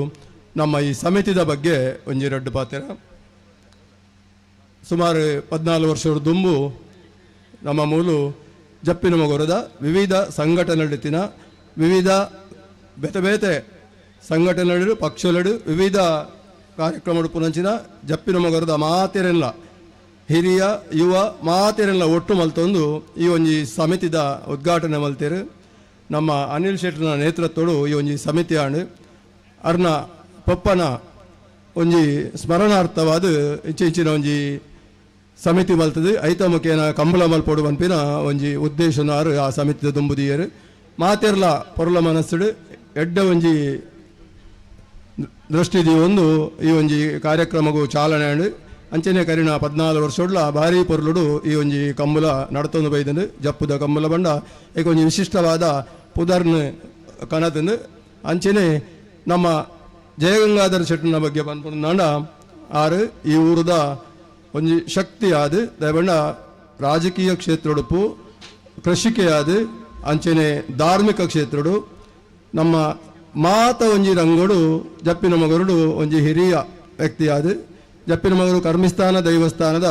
ನಮ್ಮ ಈ ಸಮಿತಿದ ಬಗ್ಗೆ ಒಂಜಿ ರಡ್ಡು ಪಾತ್ರ ಸುಮಾರು 14 ವರ್ಷದ ದುಂಬು ನಮ್ಮ ಮೂಲು ಜಪ್ಪಿನ ಮೊಗರದ ವಿವಿಧ ಸಂಘಟನೆಗಳಿನ ವಿವಿಧ ಬೇತೆ ಬೇತೆ ಸಂಘಟನೆಗಳು ಪಕ್ಷಗಳು ವಿವಿಧ ಕಾರ್ಯಕ್ರಮಗಳು ಪುನಂಚಿನ ಜಪ್ಪಿನ ಮೊಗರದ ಮಾತಿರೆಲ್ಲ ಹಿರಿಯ ಯುವ ಮಾತಿರೆಲ್ಲ ಒಟ್ಟು ಮಲ್ತೊಂದು ಈ ಒಂಜಿ ಸಮಿತಿದ ಉದ್ಘಾಟನೆ ಮಲ್ತೇರು ನಮ್ಮ ಅನಿಲ್ ಶೆಟ್ಟರ್ನ ನೇತೃತ್ವಡು ಈ ಒಂಜಿ ಸಮಿತಿ ಆಂಡ್ ಅರ್ನ ಪಪ್ಪನ ಒಂಜಿ ಸ್ಮರಣಾರ್ಥವಾದ ಇಂಚಿನ ಒಂಜಿ ಸಮಿತಿ ಮಲ್ತದು ಐತ ಮುಖೇನ ಕಂಬಳ ಮಲ್ಪೊಡು ಪನ್ಪಿನ ಒಂಜಿ ಉದ್ದೇಶನಾರು ಆ ಸಮಿತಿದ ದುಂಬುದಿಯರು ಮಾತೆರ್ಲ ಪೊರ್ಲ ಮನಸ್ಸುಡು ಎಡ್ಡ ಒಂಜಿ ದೃಷ್ಟಿದಿ ಒಂದು ಈ ಒಂಜಿ ಕಾರ್ಯಕ್ರಮಗೂ ಚಾಲನೆ ಆಂಡ್ ಅಂಚನೆ ಕರಿನ 14 ವರ್ಷಡ್ಲ ಭಾರಿ ಪೊರ್ಲುಡು ಈ ಒಂಜಿ ಕಂಬಳ ನಡತೊಂದು ಬೈದನು ಜಪ್ಪುದ ಕಂಬಳ ಬಂಡ ಈಗ ಒಂಜಿ ವಿಶಿಷ್ಟವಾದ ಪುದರ್ನ ಕನತಂದು ಅಂಚನೆ ನಮ್ಮ ಜಯಗಂಗಾಧರ ಶೆಟ್ಟನ ಬಗ್ಗೆ ಪನ್ಪುಂಡ ಆರು ಈ ಊರದ ಒಂಜಿ ಶಕ್ತಿ ಆದು ದಯಬಂಡ ರಾಜಕೀಯ ಕ್ಷೇತ್ರಡುಪು ಕೃಷಿಕೆ ಆದು ಅಂಚನೆ ಧಾರ್ಮಿಕ ಕ್ಷೇತ್ರಡು ನಮ್ಮ ಮಾತ ಒಂಜಿ ರಂಗೋಡು ಜಪ್ಪಿನ ಮಗರುಡು ಒಂಜಿ ಹಿರಿಯ ವ್ಯಕ್ತಿ ಆದು ಜಪ್ಪಿನ ಮಗರು ಕರ್ಮಿಸ್ಥಾನ ದೈವಸ್ಥಾನದ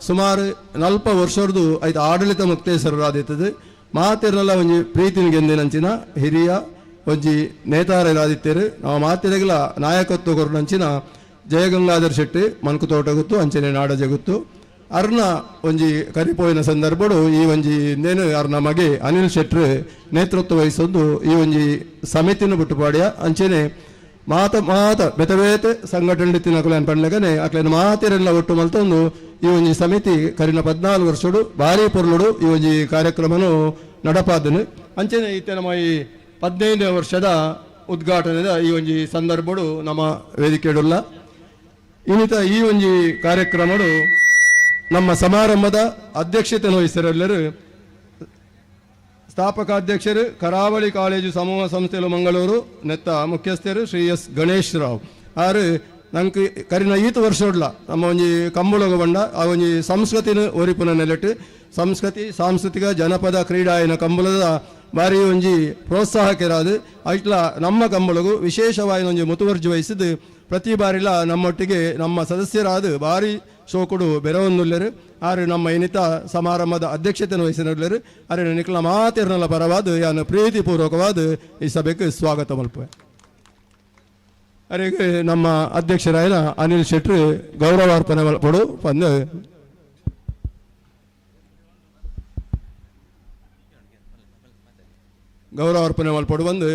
ಸುಮಾರು 40 ವರ್ಷದ್ದು ಐದು ಆಡಳಿತ ಮುಕ್ತೇಶ್ವರರಾದಿತ್ತದು ಮಾತಿರಲ್ಲ ಒಂಜಿ ಪ್ರೀತಿನ ಗೆಂದಿನಂಚಿನ ಹಿರಿಯ ಒಂಜಿ ನೇತಾರರಾದಿತ್ತೇರು ನಾವು ಮಾತಿರಗಲ ನಾಯಕತ್ವ ಕೊರನಂಚಿನ ಜಯಗಂಗಾಧರ ಶೆಟ್ಟಿ ಮನ್ಕುತೋಟ ಗೊತ್ತು ಅಂಚನೆ ನಾಡ ಜಗುತ್ತು ಅರ್ನ ಒಂಜಿ ಕರಿಪೋಯಿನ ಸಂದರ್ಭಡು ಈ ಒಂಜಿ ಇಂದೇನು ಅರ್ನ ಮಗೆ ಅನಿಲ್ ಶೆಟ್ರು ನೇತೃತ್ವ ವಹಿಸೊಂದು ಈ ಒಂಜಿ ಸಮಿತಿನ ಬುಟ್ಟುಪಾಡ್ಯ ಅಂಚನೆ ಮಾತ ಬೇತೆ ಬೇತೆ ಸಂಘಟನೆ ತಿನ್ನಕುಲನ್ ಪಂಡ್ಲೆಗನೆ ಅಕ್ಲೇನು ಮಾತಿರೆಲ್ಲ ಒಟ್ಟು ಮಲ್ತೊಂದು ಈ ಒಂಜಿ ಸಮಿತಿ ಕರಿನ 14 ವರ್ಷಡು ಭಾರಿ ಪೊರ್ಲುಡು ಈ ಒಂಜಿ ಕಾರ್ಯಕ್ರಮನು ನಡಪಾದನು ಅಂಚನೆ ಇತ್ತೆ ನಮ್ಮ ಈ 15ನೇ ವರ್ಷದ ಉದ್ಘಾಟನೆದ ಈ ಒಂಜಿ ಸಂದರ್ಭಡು ನಮ್ಮ ವೇದಿಕೆಡುಲ್ಲ ಇನ್ನಿತ ಈ ಒಂಜಿ ಕಾರ್ಯಕ್ರಮಡು ನಮ್ಮ ಸಮಾರಂಭದ ಅಧ್ಯಕ್ಷತೆ ವಹಿಸಿರೆಲ್ಲರೂ ಸ್ಥಾಪಕಾಧ್ಯಕ್ಷರು ಕರಾವಳಿ ಕಾಲೇಜು ಸಮೂಹ ಸಂಸ್ಥೆಲು ಮಂಗಳೂರು ನೆತ್ತ ಮುಖ್ಯಸ್ಥರು ಶ್ರೀ ಎಸ್ ಗಣೇಶ್ ರಾವ್ ಆರು ನಂಗೆ ಕರಿನ ಈತ ವರ್ಷಡ್ಲ ನಮ್ಮ ಒಂಜಿ ಕಂಬುಳಗ ಬಂಡ ಆ ಒಂಜಿ ಸಂಸ್ಕೃತಿನ ಒರಿಪುನ ನೆಲೆಟ್ಟು ಸಂಸ್ಕೃತಿ ಸಾಂಸ್ಕೃತಿಕ ಜನಪದ ಕ್ರೀಡಾಯಿನ ಕಂಬಳದ ಭಾರಿ ಒಂಜಿ ಪ್ರೋತ್ಸಾಹಕರಾದು ಐಟ್ಲ ನಮ್ಮ ಕಂಬಳಗು ವಿಶೇಷವಾಗಿ ಒಂಜಿ ಮುತುವರ್ಜಿ ವಹಿಸಿದ್ದು ಪ್ರತಿ ಬಾರಿಲ ನಮ್ಮೊಟ್ಟಿಗೆ ನಮ್ಮ ಸದಸ್ಯರಾದ ಭಾರಿ ಶೋಕುಡು ಬೆರವೊಂದುಲ್ಲರು ಆರು ನಮ್ಮ ಇನ್ನಿತ ಸಮಾರಂಭದ ಅಧ್ಯಕ್ಷತೆಯನ್ನು ವಹಿಸಿನಲ್ಲರು ಅರೆ ನಿಖಲ ಮಾತಿರ್ನಲ್ಲ ಪರವಾದ ಯಾನು ಪ್ರೀತಿಪೂರ್ವಕವಾದ ಈ ಸಭೆಗೆ ಸ್ವಾಗತ ಮಲ್ಪೆ ಅರೆಗೆ ನಮ್ಮ ಅಧ್ಯಕ್ಷರಾಯನ ಅನಿಲ್ ಶೆಟ್ರು ಗೌರವಾರ್ಪಣೆ ಮಲ್ಪಡು ಬಂದು ಗೌರವಾರ್ಪಣೆ ಮಲ್ಪಡು ಬಂದು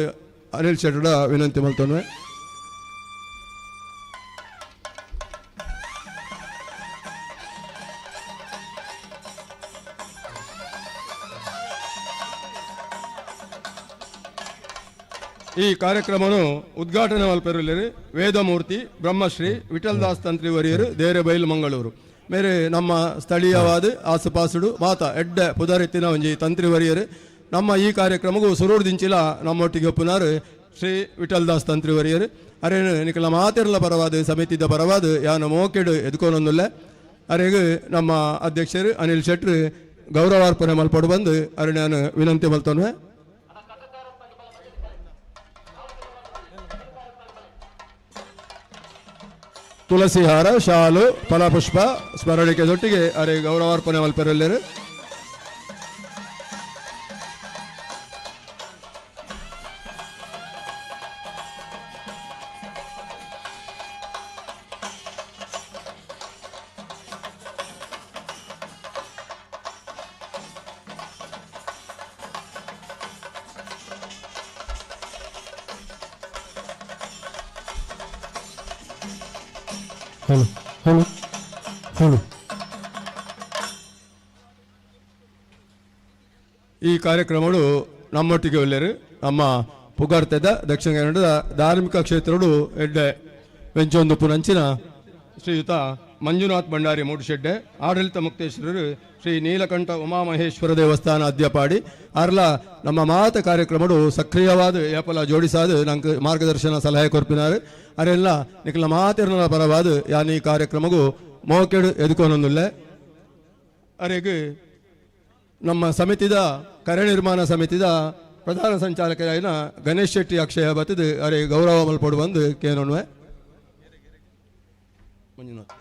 ಅನಿಲ್ ಶೆಟ್ಟರ ವಿನಂತಿ ಮಲ್ತೊನ್ವೆ ಈ ಕಾರ್ಯಕ್ರಮವನ್ನು ಉದ್ಘಾಟನೆ ಮಲ್ಪೆರಲಿ ವೇದಮೂರ್ತಿ ಬ್ರಹ್ಮಶ್ರೀ ವಿಠಲ್ದಾಸ್ ತಂತ್ರಿ ವರಿಯರು ದೇರೆಬೈಲು ಮಂಗಳೂರು ಮೇರೆ ನಮ್ಮ ಸ್ಥಳೀಯವಾದ ಆಸುಪಾಸುಡು ಮಾತ ಎಡ್ಡೆ ಪುದರೆತ್ತಿನ ಒಂಜಿ ತಂತ್ರಿ ವರಿಯರು ನಮ್ಮ ಈ ಕಾರ್ಯಕ್ರಮಗೂ ಸುರೂರು ದಿಂಚಿಲ ನಮ್ಮೊಟ್ಟಿಗೆ ಒಪ್ಪುನಾರು ಶ್ರೀ ವಿಠಲ್ದಾಸ್ ತಂತ್ರಿ ವರಿಯರು ಅರೇನು ನಿಖಲ ಮಾತಿರಲ ಪರವಾದ ಸಮಿತಿದ ಪರವಾದ ಯಾನು ಮೋಕೆಡು ಎದ್ಕೊನೊಂದುಲ್ಲೆ ಅರೆಗೆ ನಮ್ಮ ಅಧ್ಯಕ್ಷರು ಅನಿಲ್ ಶೆಟ್ರು ಗೌರವಾರ್ಪಣೆ ಮಲ್ಪಡು ಬಂದು ಅರೆ ನಾನು ವಿನಂತಿ ಮಲ್ತೊನ್ವೆ ತುಳಸಿ ಹಾರ ಶಾಲು ಫಲಪುಷ್ಪ ಸ್ಮರಣಿಕೆ ದೊಟ್ಟಿಗೆ ಅರೆ ಗೌರವಾರ್ಪಣೆ ಮಲ್ಪೆರಲ್ಲರು ಈ ಕಾರ್ಯಕ್ರಮಗಳು ನಮ್ಮೊಟ್ಟಿಗೆ ಒಳ್ಳೆಯರು ನಮ್ಮ ಪುಗಾರ್ತೆದ ದಕ್ಷಿಣ ಕನ್ನಡದ ಧಾರ್ಮಿಕ ಕ್ಷೇತ್ರಗಳು ಎಡ್ಡೆ ವೆಂಚೊಂದು ಪುನಂಚಿನ ಶ್ರೀಯುತ ಮಂಜುನಾಥ್ ಭಂಡಾರಿ ಮೂಡುಶೆಡ್ಡೆ ಆಡಳಿತ ಮುಕ್ತೇಶ್ವರರು ಶ್ರೀ ನೀಲಕಂಠ ಉಮಾಮಹೇಶ್ವರ ದೇವಸ್ಥಾನ ಅಧ್ಯಪಾಡಿ ಅರ್ಲ ನಮ್ಮ ಮಾತ ಕಾರ್ಯಕ್ರಮಗಳು ಸಕ್ರಿಯವಾದ ಏಪಲ ಜೋಡಿಸಾದು ನಂಗೆ ಮಾರ್ಗದರ್ಶನ ಸಲಹೆ ಕೊರ್ಪಿನಾರು ಅರೆಲ್ಲ ನಿಖಲ ಮಾತಿರ್ನ ಪರವಾದ ಯಾನ್ ಈ ಕಾರ್ಯಕ್ರಮಗೂ ಮೋಕೆಡು ಎದುಕೊನೊಂದುಲ್ಲೆ ಅರೆಗೆ ನಮ್ಮ ಸಮಿತಿದ ಕರೆ ನಿರ್ಮಾಣ ಸಮಿತಿದ ಪ್ರಧಾನ ಸಂಚಾಲಕರಾಯಿನ ಗಣೇಶ್ ಶೆಟ್ಟಿ ಅಕ್ಷಯ ಬತ್ತದು ಅರೆ ಗೌರವ ಮಲ್ಪಡು ಬಂದು ಕೇನೊನ್ವೆ ಮಂಜುನಾಥ್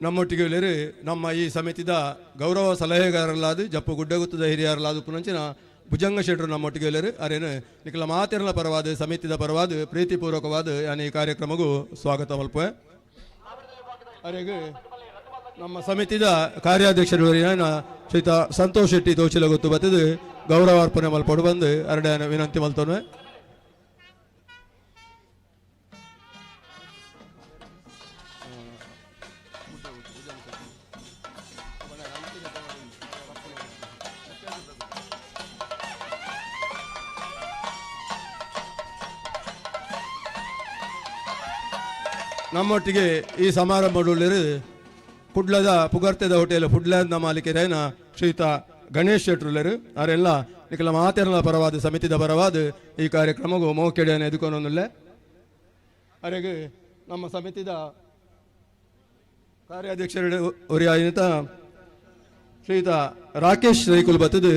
ನಮ್ಮೊಟ್ಟಿಗೆ ಇಲ್ಲರು ನಮ್ಮ ಈ ಸಮಿತಿದ ಗೌರವ ಸಲಹೆಗಾರರಲ್ಲಾದ ಜಪ್ಪು ಗುಡ್ಡಗುತ್ತದ ಹಿರಿಯರಲ್ಲಾದ ಪುನಂಚಿನ ಭುಜಂಗ ಶೆಟ್ಟರು ನಮ್ಮೊಟ್ಟಿಗೆ ಇಲ್ಲರು ಅರೇನು ನಿಖಲ ಮಾತಿರಲ ಪರವಾದ ಸಮಿತಿದ ಪರವಾದ ಪ್ರೀತಿಪೂರ್ವಕವಾದ ಈ ಕಾರ್ಯಕ್ರಮಗೂ ಸ್ವಾಗತ ಮಲ್ಪೆ ಅರೆಗೆ ನಮ್ಮ ಸಮಿತಿದ ಕಾರ್ಯಾಧ್ಯಕ್ಷರು ಶ್ರೀತ ಸಂತೋಷ್ ಶೆಟ್ಟಿ ತೋಚಿಲ ಗೊತ್ತು ಬತ್ತದು ಗೌರವಾರ್ಪಣೆ ಮಲ್ಪಡು ಬಂದು ಅರಡ ವಿನಂತಿ ಮಲ್ತೋನೆ. ನಮ್ಮೊಟ್ಟಿಗೆ ಈ ಸಮಾರಂಭದಲ್ಲಿ ಕುಡ್ಲದ ಪುಗರ್ತೆದ ಹೋಟೆಲ್ ಫುಡ್ಲ್ಯಾಂಡ್ನ ಮಾಲೀಕರೇನ ಶ್ರೀಯುತ ಗಣೇಶ್ ಶೆಟ್ರುಲರು ಅವರೆಲ್ಲ ನಿಖಲ ಮಾತೆರಲ ಪರವಾದ ಸಮಿತಿದ ಪರವಾದ ಈ ಕಾರ್ಯಕ್ರಮಗೂ ಮೋಕೆಡೆಯನ್ನು ಎದುಕೊಂಡೊಂದಿಲ್ಲ. ಅವರಿಗೆ ನಮ್ಮ ಸಮಿತಿದ ಕಾರ್ಯಾಧ್ಯಕ್ಷರು ಒರಿಯಾಯಿತ ಶ್ರೀಯುತ ರಾಕೇಶ್ ರೈಕುಲ್ ಬತ್ತದು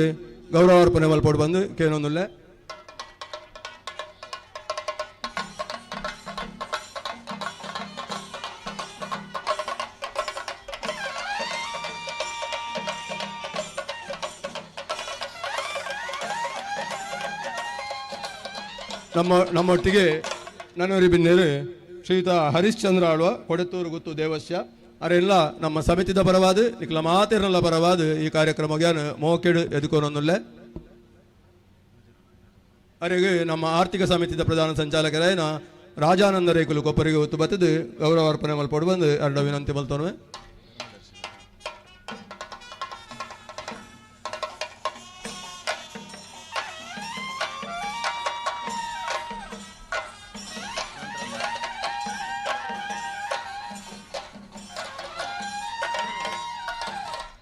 ಗೌರವಾರ್ಪಣೆ ಮಲ್ಪಡು ಬಂದು ಕೇಳೊಂದಿಲ್ಲ. ನಮ್ಮೊಟ್ಟಿಗೆ ನನ್ನೂರಿ ಬಿನ್ನೇರು ಶ್ರೀಯುತ ಹರಿಶ್ಚಂದ್ರ ಆಳ್ವ ಕೊಡತ್ತೂರು ಗುತ್ತು ದೇವಸ್ಯ ಅವರೆಲ್ಲ ನಮ್ಮ ಸಮಿತಿದ ಪರವಾದ ನಿಖಲ ಮಾತಿರಲ್ಲ ಪರವಾದ ಈ ಕಾರ್ಯಕ್ರಮಕ್ಕೆ ಮೋಕೆಡು ಎದುಕೊಂಡೊಂದಿಲ್ಲ. ಅವರಿಗೆ ನಮ್ಮ ಆರ್ಥಿಕ ಸಮಿತಿದ ಪ್ರಧಾನ ಸಂಚಾಲಕರೇನ ರಾಜಾನಂದ ರೇಕುಲು ಕೊಪ್ಪರಿಗೆ ಹೊತ್ತು ಬತ್ತದು ಗೌರವಾರ್ಪಣೆ ಮಲ್ಪಡು ಬಂದು ಎರಡು ವಿನಂತಿ ಮಲ್ತೋನು.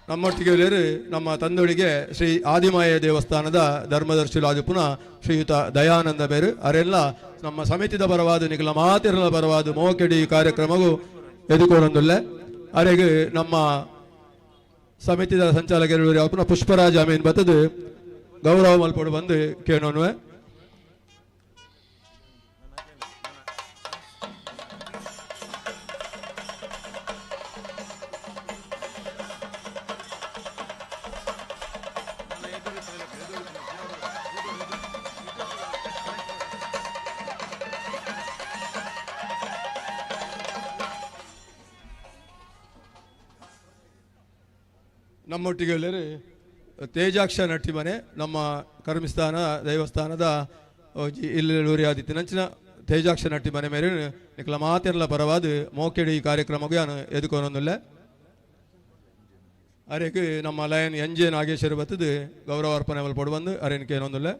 ನಮ್ಮೊಟ್ಟಿಗೆ ನಮ್ಮ ತಂದೊಳಿಗೆ ಶ್ರೀ ಆದಿಮಾಯ ದೇವಸ್ಥಾನದ ಧರ್ಮದರ್ಶಿಲಾದ ಪುನಃ ಶ್ರೀಯುತ ದಯಾನಂದ ಬೇರು ಅವರೆಲ್ಲ ನಮ್ಮ ಸಮಿತಿದ ಪರವಾದ ನಿಖಲ ಮಾತಿರಲ ಪರವಾದ ಮೋಕೆಡಿ ಕಾರ್ಯಕ್ರಮಗೂ ಎದುಕೊಂಡೊಂದಿಲ್ಲ. ಅವರಿಗೆ ನಮ್ಮ ಸಮಿತಿದ ಸಂಚಾಲಕರು ಪುನಃ ಪುಷ್ಪರಾಜ ಅಮೀನ್ ಬತ್ತದು ಗೌರವ ಮಲ್ಪಡು ಬಂದು ಕೇಳೋಣ. ನಮ್ಮೊಟ್ಟಿಗೆ ಎಲ್ಲರೂ ತೇಜಾಕ್ಷ ನಟ್ಟಿ ಮನೆ ನಮ್ಮ ಕರ್ಮಿಸ್ಥಾನ ದೇವಸ್ಥಾನದ ಇಲ್ಲೂರಿ ಆದಿತ್ಯ ನಂಚಿನ ತೇಜಾಕ್ಷ ನಟ್ಟಿ ಮನೆ ಮೇಲೆ ನಿಖಲ ಮಾತೆರಲ ಪರವಾದ ಮೋಕೆಡಿ ಈ ಕಾರ್ಯಕ್ರಮಕ್ಕೆ ನಾನು ಎದುಕೊಂಡೊಂದಿಲ್ಲ. ಅರೆಗೆ ನಮ್ಮ ಲಯನ್ ಎಂಜೆ ನಾಗೇಶ್ವರ ಬತ್ತದು ಗೌರವಾರ್ಪಣೆ ಮಲ್ಪಡು ಬಂದು ಅರೇನಕ್ಕೆ ಏನೊಂದಿಲ್ಲ.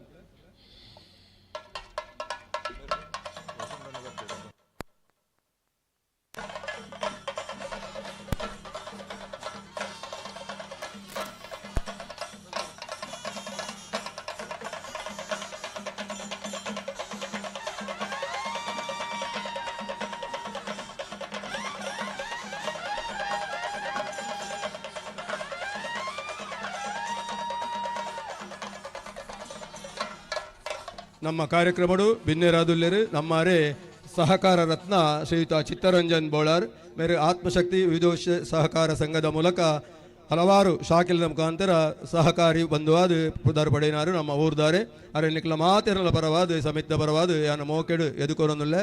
ನಮ್ಮ ಕಾರ್ಯಕ್ರಮಡು ಬಿನ್ನೆರಾದುಲ್ಲೇರು ನಮ್ಮರೇ ಸಹಕಾರ ರತ್ನ ಶ್ರೀಯುತ ಚಿತ್ತರಂಜನ್ ಬೋಳಾರ್ ಮೇರೆ ಆತ್ಮಶಕ್ತಿ ವಿದೋಷ ಸಹಕಾರ ಸಂಘದ ಮೂಲಕ ಹಲವಾರು ಶಾಖೆల ಮುಖಾಂತರ ಸಹಕಾರಿ ಬಂಧುವಾದ ಪುದಾರ್ ಪಡೆಯಿನಾರು ನಮ್ಮ ಊರ್ದಾರೆ ಅರೆ ನಿಖಲ ಮಾತೆರಲ ಪರವಾದ ಸಮಿತಿದ ಪರವಾದ ಯಾನ ಮೋಕೆಡು ಎದುಕೊರೊಂದಿಲ್ಲ.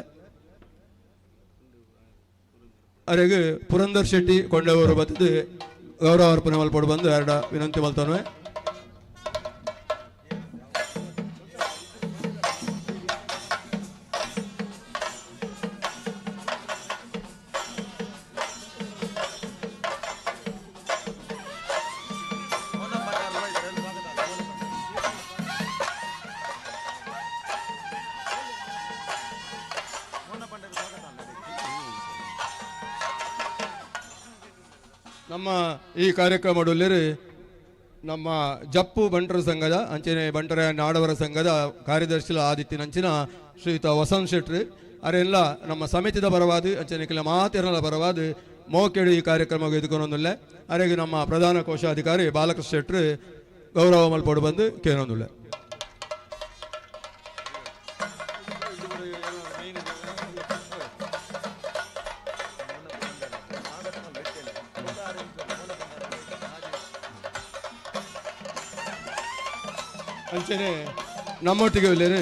ಅರೆಗೆ ಪುರಂದರ್ ಶೆಟ್ಟಿ ಕೊಂಡವರು ಬತ್ತದು ಗೌರವಾರ್ಪಣೆ ಮಲ್ಪಡು ಬಂದು ಎರಡು ವಿನಂತಿ ಮಲ್ತಾನೆ. ನಮ್ಮ ಈ ಕಾರ್ಯಕ್ರಮದಲ್ಲಿ ನಮ್ಮ ಜಪ್ಪು ಬಂಟರ ಸಂಘದ ಅಂಚನೆ ಬಂಟರ ನಾಡವರ ಸಂಘದ ಕಾರ್ಯದರ್ಶಿ ಆದಿತ್ಯ ನಂಚಿನ ಶ್ರೀಯುತ ವಸಂತ್ ಶೆಟ್ಟಿ ಅವರೆಲ್ಲ ನಮ್ಮ ಸಮಿತಿದ ಪರವಾದ ಅಂಚನೆ ಕೆಲ ಮಾತಿರಲ ಪರವಾದ ಮೋಕೆಡು ಈ ಕಾರ್ಯಕ್ರಮಕ್ಕೆ ಎದುಕೊಂಡೊಂದಿಲ್ಲ. ಅವರಿಗೆ ನಮ್ಮ ಪ್ರಧಾನ ಕೋಶಾಧಿಕಾರಿ ಬಾಲಕೃಷ್ಣ ಶೆಟ್ಟಿ ಗೌರವ ಮಲ್ಪಡು ಬಂದು ಕೇಳೊಂದಿಲ್ಲ. ಅಂಚನೆ ನಮ್ಮೊಟ್ಟಿಗೆ ಒಳ್ಳೆಯರು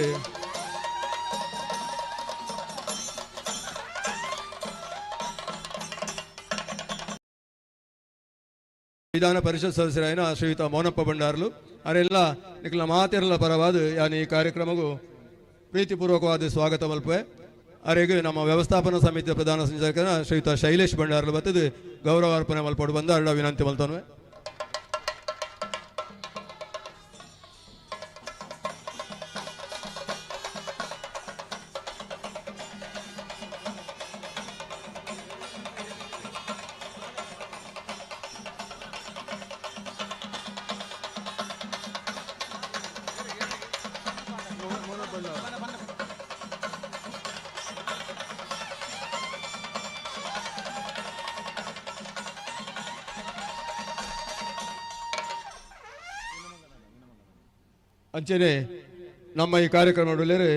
ವಿಧಾನ ಪರಿಷತ್ ಸದಸ್ಯರಾಯಿನ ಶ್ರೀಯುತ ಮೋನಪ್ಪ ಭಂಡಾರ್ಲು ಅವರೆಲ್ಲ ನಿಖಲ ಮಾತೆರಲ ಪರವಾದ ಯಾನ್ ಈ ಕಾರ್ಯಕ್ರಮಗೂ ಪ್ರೀತಿಪೂರ್ವಕವಾದ ಸ್ವಾಗತ ಮಲ್ಪೆ ಅವರಿಗೆ ನಮ್ಮ ವ್ಯವಸ್ಥಾಪನಾ ಸಮಿತಿಯ ಪ್ರಧಾನ ಸಂಚಾಲಕನ ಶ್ರೀಯುತ ಶೈಲೇಶ್ ಭಂಡಾರ್ಲು ಬತ್ತದು ಗೌರವ ಅರ್ಪಣೆ ಮಲ್ಪಡು ಬಂದು ಅರಡ ವಿನಂತಿ ಮಲ್ತವೇ. ಅಂಚನೆ ನಮ್ಮ ಈ ಕಾರ್ಯಕ್ರಮದಲ್ಲಿ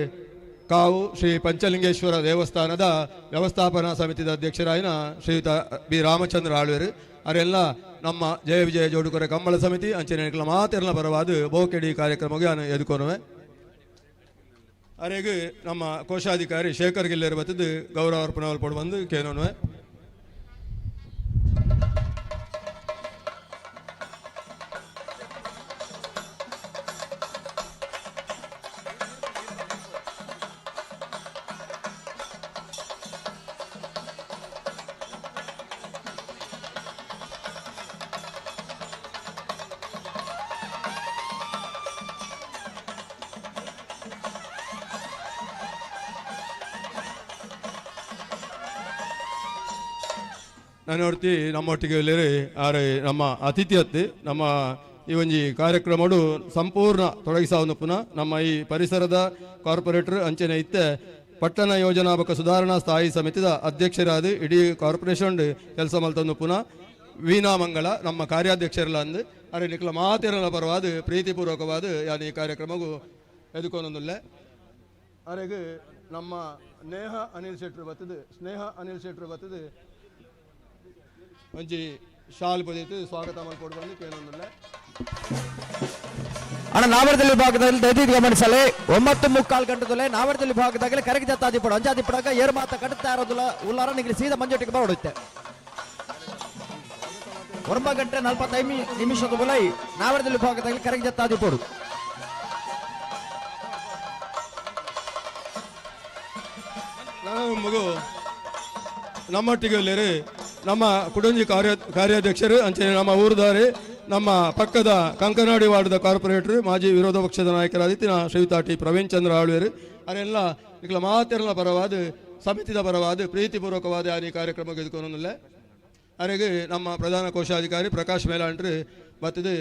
ಕಾವು ಶ್ರೀ ಪಂಚಲಿಂಗೇಶ್ವರ ದೇವಸ್ಥಾನದ ವ್ಯವಸ್ಥಾಪನಾ ಸಮಿತಿಯ ಅಧ್ಯಕ್ಷರಾಯಿನ ಶ್ರೀಯುತ ಬಿ ರಾಮಚಂದ್ರ ಆಳ್ವೇರು ಅವರೆಲ್ಲ ನಮ್ಮ ಜಯ ವಿಜಯ ಜೋಡುಕೊರೆ ಕಂಬಳ ಸಮಿತಿ ಅಂಚನೆ ಮಾತೆರಲ ಪರವಾದ ಬೋಕೆಡಿ ಕಾರ್ಯಕ್ರಮಕ್ಕೆ ನಾನು ಎದುಕೊನುವೆ. ಅವರಿಗೆ ನಮ್ಮ ಕೋಶಾಧಿಕಾರಿ ಶೇಖರ್ ಗಿಲ್ಲೇರು ಬತ್ತದು ಗೌರವ ಅರ್ಪಣೆ ಮಲ್ಪಡು ಬಂದು ಕೇನೋನುವೆ. ನಾನು ನೋಡ್ತಿ ನಮ್ಮೊಟ್ಟಿಗೆ ಎಲ್ಲರೂ ಆರೆ ನಮ್ಮ ಅತಿಥಿ ಹತ್ತಿ ನಮ್ಮ ಈ ಒಂಜಿ ಕಾರ್ಯಕ್ರಮಡು ಸಂಪೂರ್ಣ ತೊಡಗಿಸಾವನ್ನು ಪುನಃ ನಮ್ಮ ಈ ಪರಿಸರದ ಕಾರ್ಪೊರೇಟರ್ ಅಂಚನೆ ಇತ್ತೆ ಪಟ್ಟಣ ಯೋಜನಾತ್ಮಕ ಸುಧಾರಣಾ ಸ್ಥಾಯಿ ಸಮಿತಿದ ಅಧ್ಯಕ್ಷರಾದ ಇಡೀ ಕಾರ್ಪೊರೇಷನ್ ಕೆಲಸ ಮಲ್ತಂದು ಪುನಃ ವೀಣಾಮಂಗಳ ನಮ್ಮ ಕಾರ್ಯಾಧ್ಯಕ್ಷರಲ್ಲ ಅಂದು ಅರೆ ನಿಖಲ ಮಾತಿರಲ ಪರವಾದ ಪ್ರೀತಿಪೂರ್ವಕವಾದ ಯಾನ್ ಈ ಕಾರ್ಯಕ್ರಮಗೂ ಎದುಕೊಂದೊಂದುಲ್ಲೆ. ಅರೆಗೆ ನಮ್ಮ ಸ್ನೇಹ ಅನಿಲ್ ಶೆಟ್ರು ಬತ್ತದು ಒಂಜಿ ಶಾಲ್ ಪೊದೀತು ಸ್ವಾಗತ ಮಲ್ಪಡು ಬಂದು ಕೇಳೊಂದಿಲ್ಲ. ಅಣ್ಣ ನಾವರದಲ್ಲಿ ವಿಭಾಗದಲ್ಲಿ ದಯವಿಟ್ಟು ಗಮನಿಸಲಿ 9:45 ಗಂಟೆದಲ್ಲೇ ನಾವರದಲ್ಲಿ ವಿಭಾಗದಾಗಲೇ ಕರೆಗೆ ಜತ್ತಾದಿಪಡು ಅಂಜಾದಿಪಡಾಗ ಏರು ಮಾತ ಕಡುತ್ತಾ ಇರೋದಿಲ್ಲ ಉಲ್ಲಾರ ನಿಗಲಿ ಸೀದಾ ಮಂಜೊಟ್ಟಿಗೆ ಬರೋಡುತ್ತೆ 9:45 ಬಲೈ ನಾವರದಲ್ಲಿ ವಿಭಾಗದಲ್ಲಿ ಕರೆಗೆ ಜತ್ತಾದಿಪಡು ಮಗು ನಮ್ಮೊಟ್ಟಿಗೆ ಒಳ್ಳೆಯರು ನಮ್ಮ ಕುಡಂಜಿ ಕಾರ್ಯಾಧ್ಯಕ್ಷರು ಅಂಚೆ ನಮ್ಮ ಊರುದಾರಿ ನಮ್ಮ ಪಕ್ಕದ ಕಂಕನಾಡಿ ವಾರ್ಡ್ದ ಕಾರ್ಪೊರೇಟರ್ ಮಾಜಿ ವಿರೋಧ ಪಕ್ಷದ ನಾಯಕರಾದಿತ್ತಿನ ಶ್ರೀಯುತ ಟಿ ಪ್ರವೀಣ್ ಚಂದ್ರ ಆಳ್ವೇರು ಅವರೆಲ್ಲ ಈಗ ಮಾತೆರಲ ಪರವಾದ ಸಮಿತಿದ ಪರವಾದ ಪ್ರೀತಿಪೂರ್ವಕವಾದ ಯಾನ್ ಈ ಕಾರ್ಯಕ್ರಮಕ್ಕೆ ಎದುಕೊಂದಿಲ್ಲ. ಅವರಿಗೆ ನಮ್ಮ ಪ್ರಧಾನ ಕೋಶಾಧಿಕಾರಿ ಪ್ರಕಾಶ್ ಮೇಲಾಂಟ್ರು ಬತ್ತದು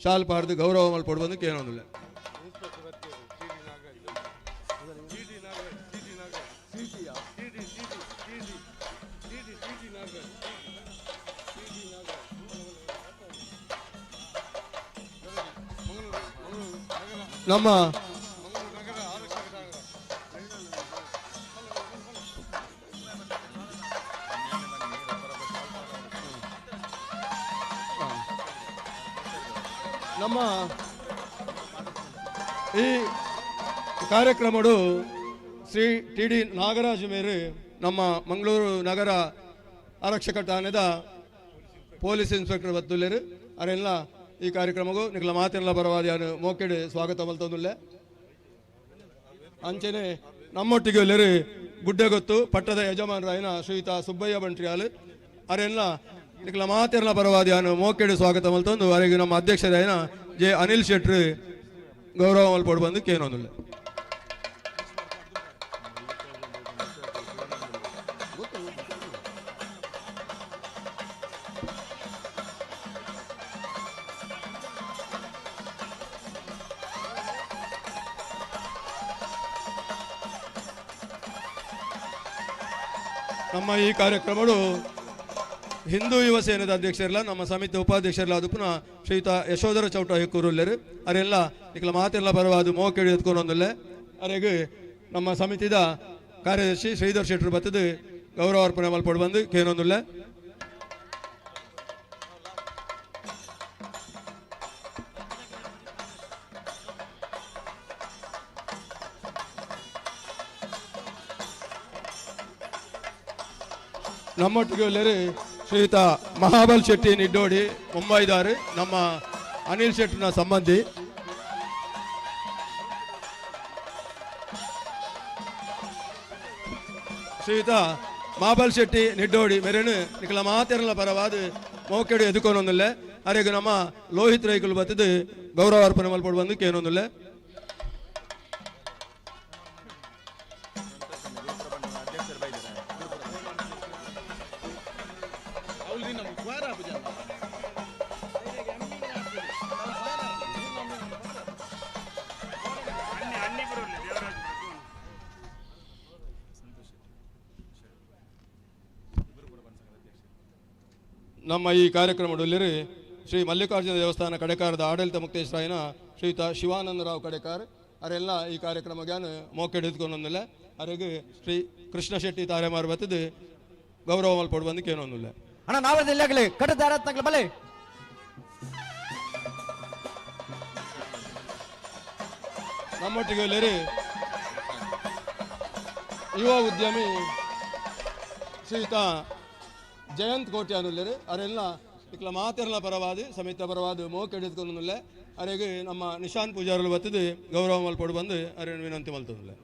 ಶಾಲ್ ಪಾರ್ದು ಗೌರವ ಮಲ್ಪಡು ಬಂದು ಕೇಳೋದಿಲ್ಲ. ನಮ್ಮ ನಮ್ಮ ಈ ಕಾರ್ಯಕ್ರಮಡು ಶ್ರೀ ಟಿ ಡಿ ನಾಗರಾಜ್ ಮೇರು ನಮ್ಮ ಮಂಗಳೂರು ನಗರ ಆರಕ್ಷಕ ಠಾಣೆದ ಪೊಲೀಸ್ ಇನ್ಸ್ಪೆಕ್ಟರ್ ಬತ್ತುಲ್ಲೇರು ಅವರೆಲ್ಲ ಈ ಕಾರ್ಯಕ್ರಮಕ್ಕೂ ನಿಖಲ ಮಾತೆಲ್ಲ ಪರವಾದ ಮೋಕೆಡ್ ಸ್ವಾಗತ ಮಲ್ತೊಂದುಲ್ಲೆ. ಅಂಚನೆ ನಮ್ಮೊಟ್ಟಿಗೆ ಎಲ್ಲರೂ ಗುಡ್ಡೆಗೊತ್ತು ಪಟ್ಟದ ಯಜಮಾನರಾಯನ ಶ್ರೀಯುತ ಸುಬ್ಬಯ್ಯ ಬಂಟ್ರಿಯಾಲ್ ಅವರೆಲ್ಲ ನಿಖಲ ಮಾತೆಲ್ಲ ಪರವಾದ ಮೋಕೆಡ್ ಸ್ವಾಗತ ಮಲ್ತೊಂದು ಅವರಿಗೆ ನಮ್ಮ ಅಧ್ಯಕ್ಷರಾಯನ ಜೆ ಅನಿಲ್ ಶೆಟ್ರು ಗೌರವ ಮಲ್ಪಡು ಬಂದು ಕೇನೊಂದುಲ್ಲೆ. ನಮ್ಮ ಈ ಕಾರ್ಯಕ್ರಮಗಳು ಹಿಂದೂ ಯುವ ಸೇನೆದ ಅಧ್ಯಕ್ಷರಲ್ಲ ನಮ್ಮ ಸಮಿತಿ ಉಪಾಧ್ಯಕ್ಷರಲ್ಲ ಅದು ಪುನಃ ಶ್ರೀಯುತ ಯಶೋಧರ ಚೌಟ ಹೆಕ್ಕೂರುಲ್ಲರು ಅವರೆಲ್ಲ ನಿಖಲ ಮಾತೆಲ್ಲ ಪರವಾದ ಮೋಕೆಡಿ ಎತ್ಕೊಂಡೊಂದಿಲ್ಲ. ಅವರಿಗೆ ನಮ್ಮ ಸಮಿತಿದ ಕಾರ್ಯದರ್ಶಿ ಶ್ರೀಧರ್ ಶೆಟ್ಟರು ಬತ್ತದು ಗೌರವ ಅರ್ಪಣೆ ಮಲ್ಪಡು ಬಂದು ಕೇನೊಂದಿಲ್ಲ. ನಮ್ಮೊಟ್ಟಿಗೆ ಒಳ್ಳೆಯರು ಶ್ರೀಯುತ ಮಹಾಬಲ್ ಶೆಟ್ಟಿ ನಿಡ್ಡೋಡಿ ಮುಂಬೈದಾರು, ನಮ್ಮ ಅನಿಲ್ ಶೆಟ್ಟಿನ ಸಂಬಂಧಿ. ಶ್ರೀಯುತ ಮಹಾಬಲ್ ಶೆಟ್ಟಿ ನಿಡ್ಡೋಡಿ ಮೆರೆನು ನಿಖಲ ಮಾತೆರಲ ಪರವಾದ ಮೋಕೆಡು ಎದುಕೊನೊಂದಿಲ್ಲ. ಅರೆಗೆ ನಮ್ಮ ಲೋಹಿತ್ ರೈಕುಲು ಬತ್ತದು ಗೌರವ ಅರ್ಪಣೆ ಮಲ್ಪಡು ಬಂದು ಕೇನೊಂದಿಲ್ಲ. ನಮ್ಮ ಈ ಕಾರ್ಯಕ್ರಮದಲ್ಲಿ ಶ್ರೀ ಮಲ್ಲಿಕಾರ್ಜುನ ದೇವಸ್ಥಾನ ಕಡೆಕಾರದ ಆಡಳಿತ ಮುಕ್ತೇಶ್ವರಾಯನ ಶ್ರೀಯುತ ಶಿವಾನಂದರಾವ್ ಕಡೆಕಾರ್ ಅವರೆಲ್ಲ ಈ ಕಾರ್ಯಕ್ರಮಗಾನು ಮೋಕೆ ಹಿಡಿದುಕೊಂಡೊಂದಿಲ್ಲ. ಅವರಿಗೆ ಶ್ರೀ ಕೃಷ್ಣ ಶೆಟ್ಟಿ ತಾರೆಮಾರು ಬತ್ತದು ಗೌರವ ಮಲ್ಪಡು ಬಂದು ಕೇನೊಂದಿಲ್ಲ. ಅಣ್ಣ ನಾವೇ ಇಲ್ಲಾಗಲಿ ಕಟ್ಟದಾರ ಬಲೆ ನಮ್ಮೊಟ್ಟಿಗೆ ಒಳ್ಳೆಯರು ಯುವ ಉದ್ಯಮಿ ಶ್ರೀಯುತ ಜಯಂತ್ ಕೋಟ್ಯಾನುಲ್ಲರು ಅವರೆಲ್ಲ ಇಕ್ಲ ಮಾತೆರಲ ಪರವಾದ ಸಮಿತ ಪರವಾದ ಮೋಕೆ ಹಿಡಿದುಕೊಂಡಲ್ಲ. ಅವರಿಗೆ ನಮ್ಮ ನಿಶಾಂತ್ ಪೂಜಾರಲು ಬತ್ತದು ಗೌರವ ಮಲ್ಪಡು ಬಂದು ಅವರನ್ನು ವಿನಂತಿ ಮಲ್ತಂದಿಲ್ಲ.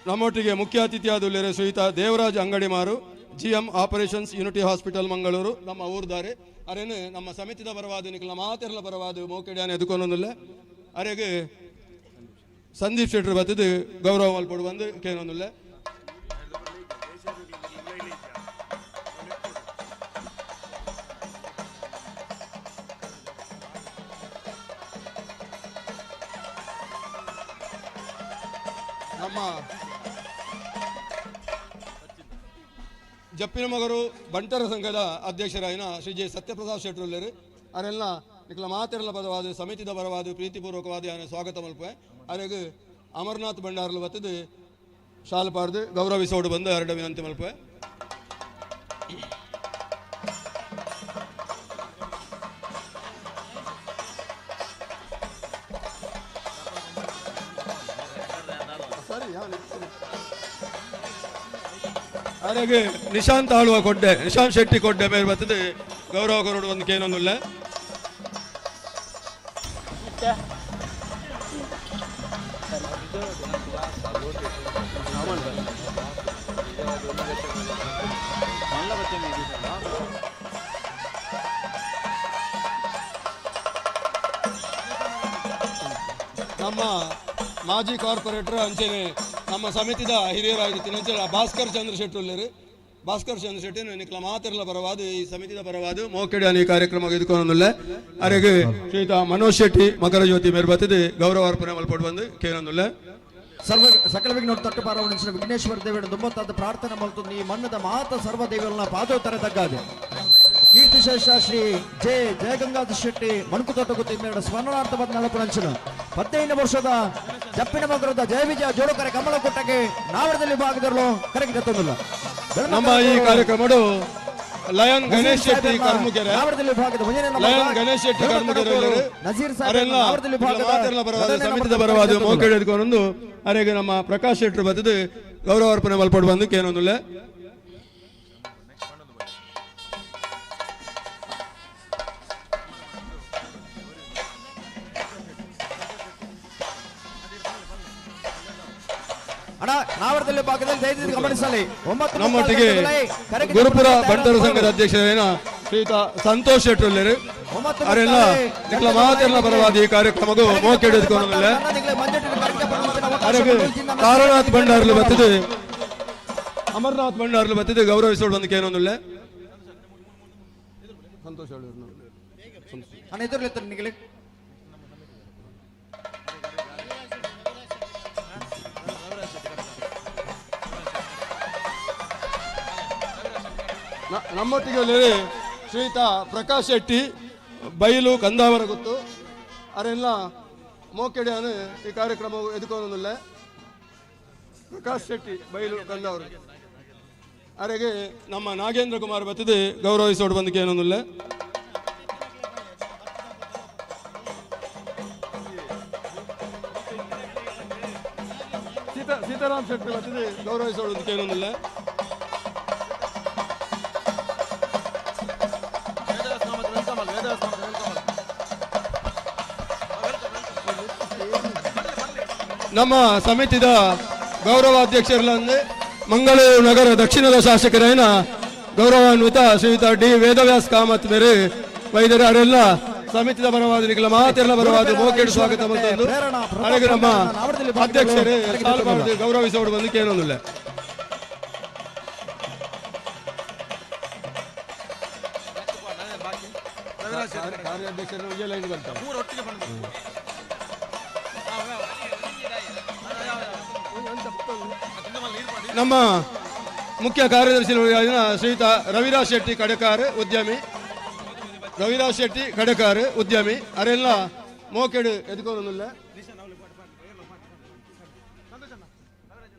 ನಮ್ಮೊಟ್ಟಿಗೆ ಮುಖ್ಯ ಅತಿಥಿಯಾದ Shriyuta Devaraj Angadimaru, GM operations unity hospital Mangaluru, ನಮ್ಮ ಊರ್ದಾರೆ. ಅರೇನು ನಮ್ಮ ಸಮಿತಿದ ಪರವಾದ ನಿಖಲ ಮಾತೆರಲ ಪರವಾದ ಮೋಕೆಡ್ಯಾನ ಎದುಕೊನೊಂದಿಲ್ಲ. ಅರೆಗೆ ಸಂದೀಪ್ ಶೆಟ್ಟರು ಬತ್ತದು ಗೌರವ ಮಲ್ಪಡು ಬಂದು ಕೇನೊಂದಿಲ್ಲ. ನಮ್ಮ ಜಪ್ಪಿನ ಮಗರು ಬಂಟರ ಸಂಘದ ಅಧ್ಯಕ್ಷರಾಯಿನ ಶ್ರೀ ಜೆ ಸತ್ಯಪ್ರಸಾದ್ ಶೆಟ್ಟರುಲ್ಲರು ಅವರೆಲ್ಲ ನಿಖಲ ಮಾತೆರಲ ಪದವಾದ ಸಮಿತಿದ ಪರವಾದ ಪ್ರೀತಿಪೂರ್ವಕವಾದ ಸ್ವಾಗತ ಮಲ್ಪೆ. ಅವರಿಗೆ ಅಮರನಾಥ್ ಭಂಡಾರಲು ಬತ್ತದು ಶಾಲ್ ಪಾರ್ದು ಗೌರವಿಸೋಡು ಬಂದು ಎರಡು ವಿನಂತಿ ಮಲ್ಪೆ. ಅವರಿಗೆ ನಿಶಾಂತ್ ಆಳುವ ಕೊಡ್ಡೆ, ನಿಶಾಂತ್ ಶೆಟ್ಟಿ ಕೊಡ್ಡೆ ಮೇಲೆ ಬರ್ತದೆ ಗೌರವ ಕೊರಡು ಒಂದು ಕೇನೊಂದಿಲ್ಲ. ನಮ್ಮ ಮಾಜಿ ಕಾರ್ಪೊರೇಟರ್ ಅಂಚೆನೆ ನಮ್ಮ ಸಮಿತಿದ ಹಿರಿಯರಾಗಿತ್ತು ಭಾಸ್ಕರ್ ಚಂದ್ರ ಶೆಟ್ಟರು. ಭಾಸ್ಕರ್ ಚಂದ್ರ ಶೆಟ್ಟಿ ನಿಖಲ ಮಾತೆರಲ ಪರವಾದ ಈ ಸಮಿತಿದ ಪರವಾದ ಮೋಕೆಡ್ಯಾನ ಈ ಕಾರ್ಯಕ್ರಮ ಇದ್ಕೊಂಡಿಲ್ಲ. ಅವರಿಗೆ ಶ್ರೀಯುತ ಮನೋಜ್ ಶೆಟ್ಟಿ ಮಕರ ಜ್ಯೋತಿ ಮೇರೆ ಬತ್ತದು ಗೌರವ ಅರ್ಪಣೆ ಮಲ್ಪಟ್ಟು ಬಂದು ಕೇನೊಂದಿಲ್ಲ. ಸಕಲ ವಿಘ್ನೋಡ್ ತಟ್ಟು ಪಾರವಣಿಸಿದ ವಿಘ್ನೇಶ್ವರ ದೇವರ ದುಂಬತ್ತಾದ ಪ್ರಾರ್ಥನೆ ಮಲ್ತೊಂದು ಈ ಮಣ್ಣದ ಮಾತ ಸರ್ವ ದೇವರನ್ನ ಪಾದೋತ್ತರ ತಗ್ಗಾದೆ ಕೀರ್ತಿಶೇಷ ಶ್ರೀ ಜಯಗಂಗಾಧ ಶೆಟ್ಟಿ ಮಣಕು ತೋಟ ಗೊತ್ತಿದ್ದ ಸ್ಮರಣಾರ್ಥ ಬಂದ ನಳಪುರಂಚನ 15 ವರ್ಷದ ಜಪ್ಪಿನ ಮಗರದ ಜಯ ವಿಜಯ ಜೋಡುಕರೆ ಕಮಲ ಕೊಟ್ಟಕ್ಕೆ ನಾವಡದಲ್ಲಿ ಭಾಗದಲ್ಲೂ ಕರೆಗೆ ತಂದಿಲ್ಲ. ನಮ್ಮ ಈ ಕಾರ್ಯಕ್ರಮಡು ಲಯನ್ ಗಣೇಶ್ ಶೆಟ್ಟಿ ಕರ್ಮುಗೆರೆ, ಲಯನ್ ಗಣೇಶ್ ಶೆಟ್ಟಿ ಕರ್ಮುಗೆರೆ ಸಮಿತಿದ ಪರವಾದ ಮೋಕೆ ಹಿಡಿದುಕೊಂಡು ಅವರಿಗೆ ನಮ್ಮ ಪ್ರಕಾಶ್ ಶೆಟ್ಟರು ಬತ್ತದು ಗೌರವ ಅರ್ಪಣೆ ಮಲ್ಪಟ್ಟು ಬಂದು ಕೇನೊಂದಿಲ್ಲ. ನಮ್ಮೊಟ್ಟಿಗೆ ಗುರುಪುರ ಬಂಟರ ಸಂಘದ ಅಧ್ಯಕ್ಷರಾದ ಶ್ರೀಯುತ ಸಂತೋಷ್ ಶೆಟ್ಟರು ಅವರೆಲ್ಲ ನಿಖಲ ಮಾತೆರಲ ಪರವಾದ ಈ ಕಾರ್ಯಕ್ರಮಕ್ಕೂ ಮೋಕೆ ಹಿಡಿದುಕೊಂಡಿಲ್ಲ. ಅವರಿಗೆ ತಾರನಾಥ್ ಭಂಡಾರಲು ಬತ್ತದು ಅಮರನಾಥ್ ಭಂಡಾರಲು ಬತ್ತದು ಗೌರವಿಸೋಡು ಬಂದು ಕೇನೊಂದಿಲ್ಲ. ಸಂತೋಷ್ ನಮ್ಮೊಟ್ಟಿಗೆ ಶ್ರೀಯುತ ಪ್ರಕಾಶ್ ಶೆಟ್ಟಿ ಬೈಲು ಕಂದಾವರ ಗೊತ್ತು ಅವರೆಲ್ಲ ಮೋಕೆಡಿಯಾನು ಈ ಕಾರ್ಯಕ್ರಮ ಎದುಕೋನೊಂದಿಲ್ಲ ಪ್ರಕಾಶ್ ಶೆಟ್ಟಿ ಬೈಲು ಕಂದವರು ಅರೆಗೆ ನಮ್ಮ ನಾಗೇಂದ್ರ ಕುಮಾರ್ ಬತ್ತಿದೆ ಗೌರವಿಸೋಡು ಬಂದಕ್ಕೆ ಏನೊಂದಿಲ್ಲ ಸೀತಾರಾಮ್ ಶೆಟ್ಟಿ ಬತ್ತಿದೆ ಗೌರವಿಸೋಡು ಬಂದಕ್ಕೆ ಏನೊಂದಿಲ್ಲ ನಮ್ಮ ಸಮಿತಿದ ಗೌರವಾಧ್ಯಕ್ಷರಲ್ಲಿ ಮಂಗಳೂರು ನಗರ ದಕ್ಷಿಣದ ಶಾಸಕರಾಯನ ಗೌರವಾನ್ವಿತ ಶ್ರೀಯುತ ಡಿ ವೇದವ್ಯಾಸ್ ಕಾಮತ್ ಮೇರೆ ವೈದ್ಯರ ಅವರೆಲ್ಲ ಸಮಿತಿದ ಪರವಾದ ಮಾತೆಲ್ಲ ಪರವಾದ ಮೋಕೆಡು ಸ್ವಾಗತ ಮತ್ತು ಹಾಗೆ ನಮ್ಮ ಅಧ್ಯಕ್ಷರೇ ಗೌರವಿಸೋಡು ಬಂದಕ್ಕೆ ಏನೊಂದಿಲ್ಲ ಕಾರ್ಯಾಧ್ಯಕ್ಷರು ಲೈನ್ ಬರ್ತಾರೆ ನಮ್ಮ ಮುಖ್ಯ ಕಾರ್ಯದರ್ಶಿ ಶ್ರೀಯುತ ರವಿರಾಜ್ ಶೆಟ್ಟಿ ಕಡೆಕಾರ್ ಉದ್ಯಮಿ ಅವರೆಲ್ಲ ಮೋಕೆಡು ಎದುಕೋನೊಂದಿಲ್ಲ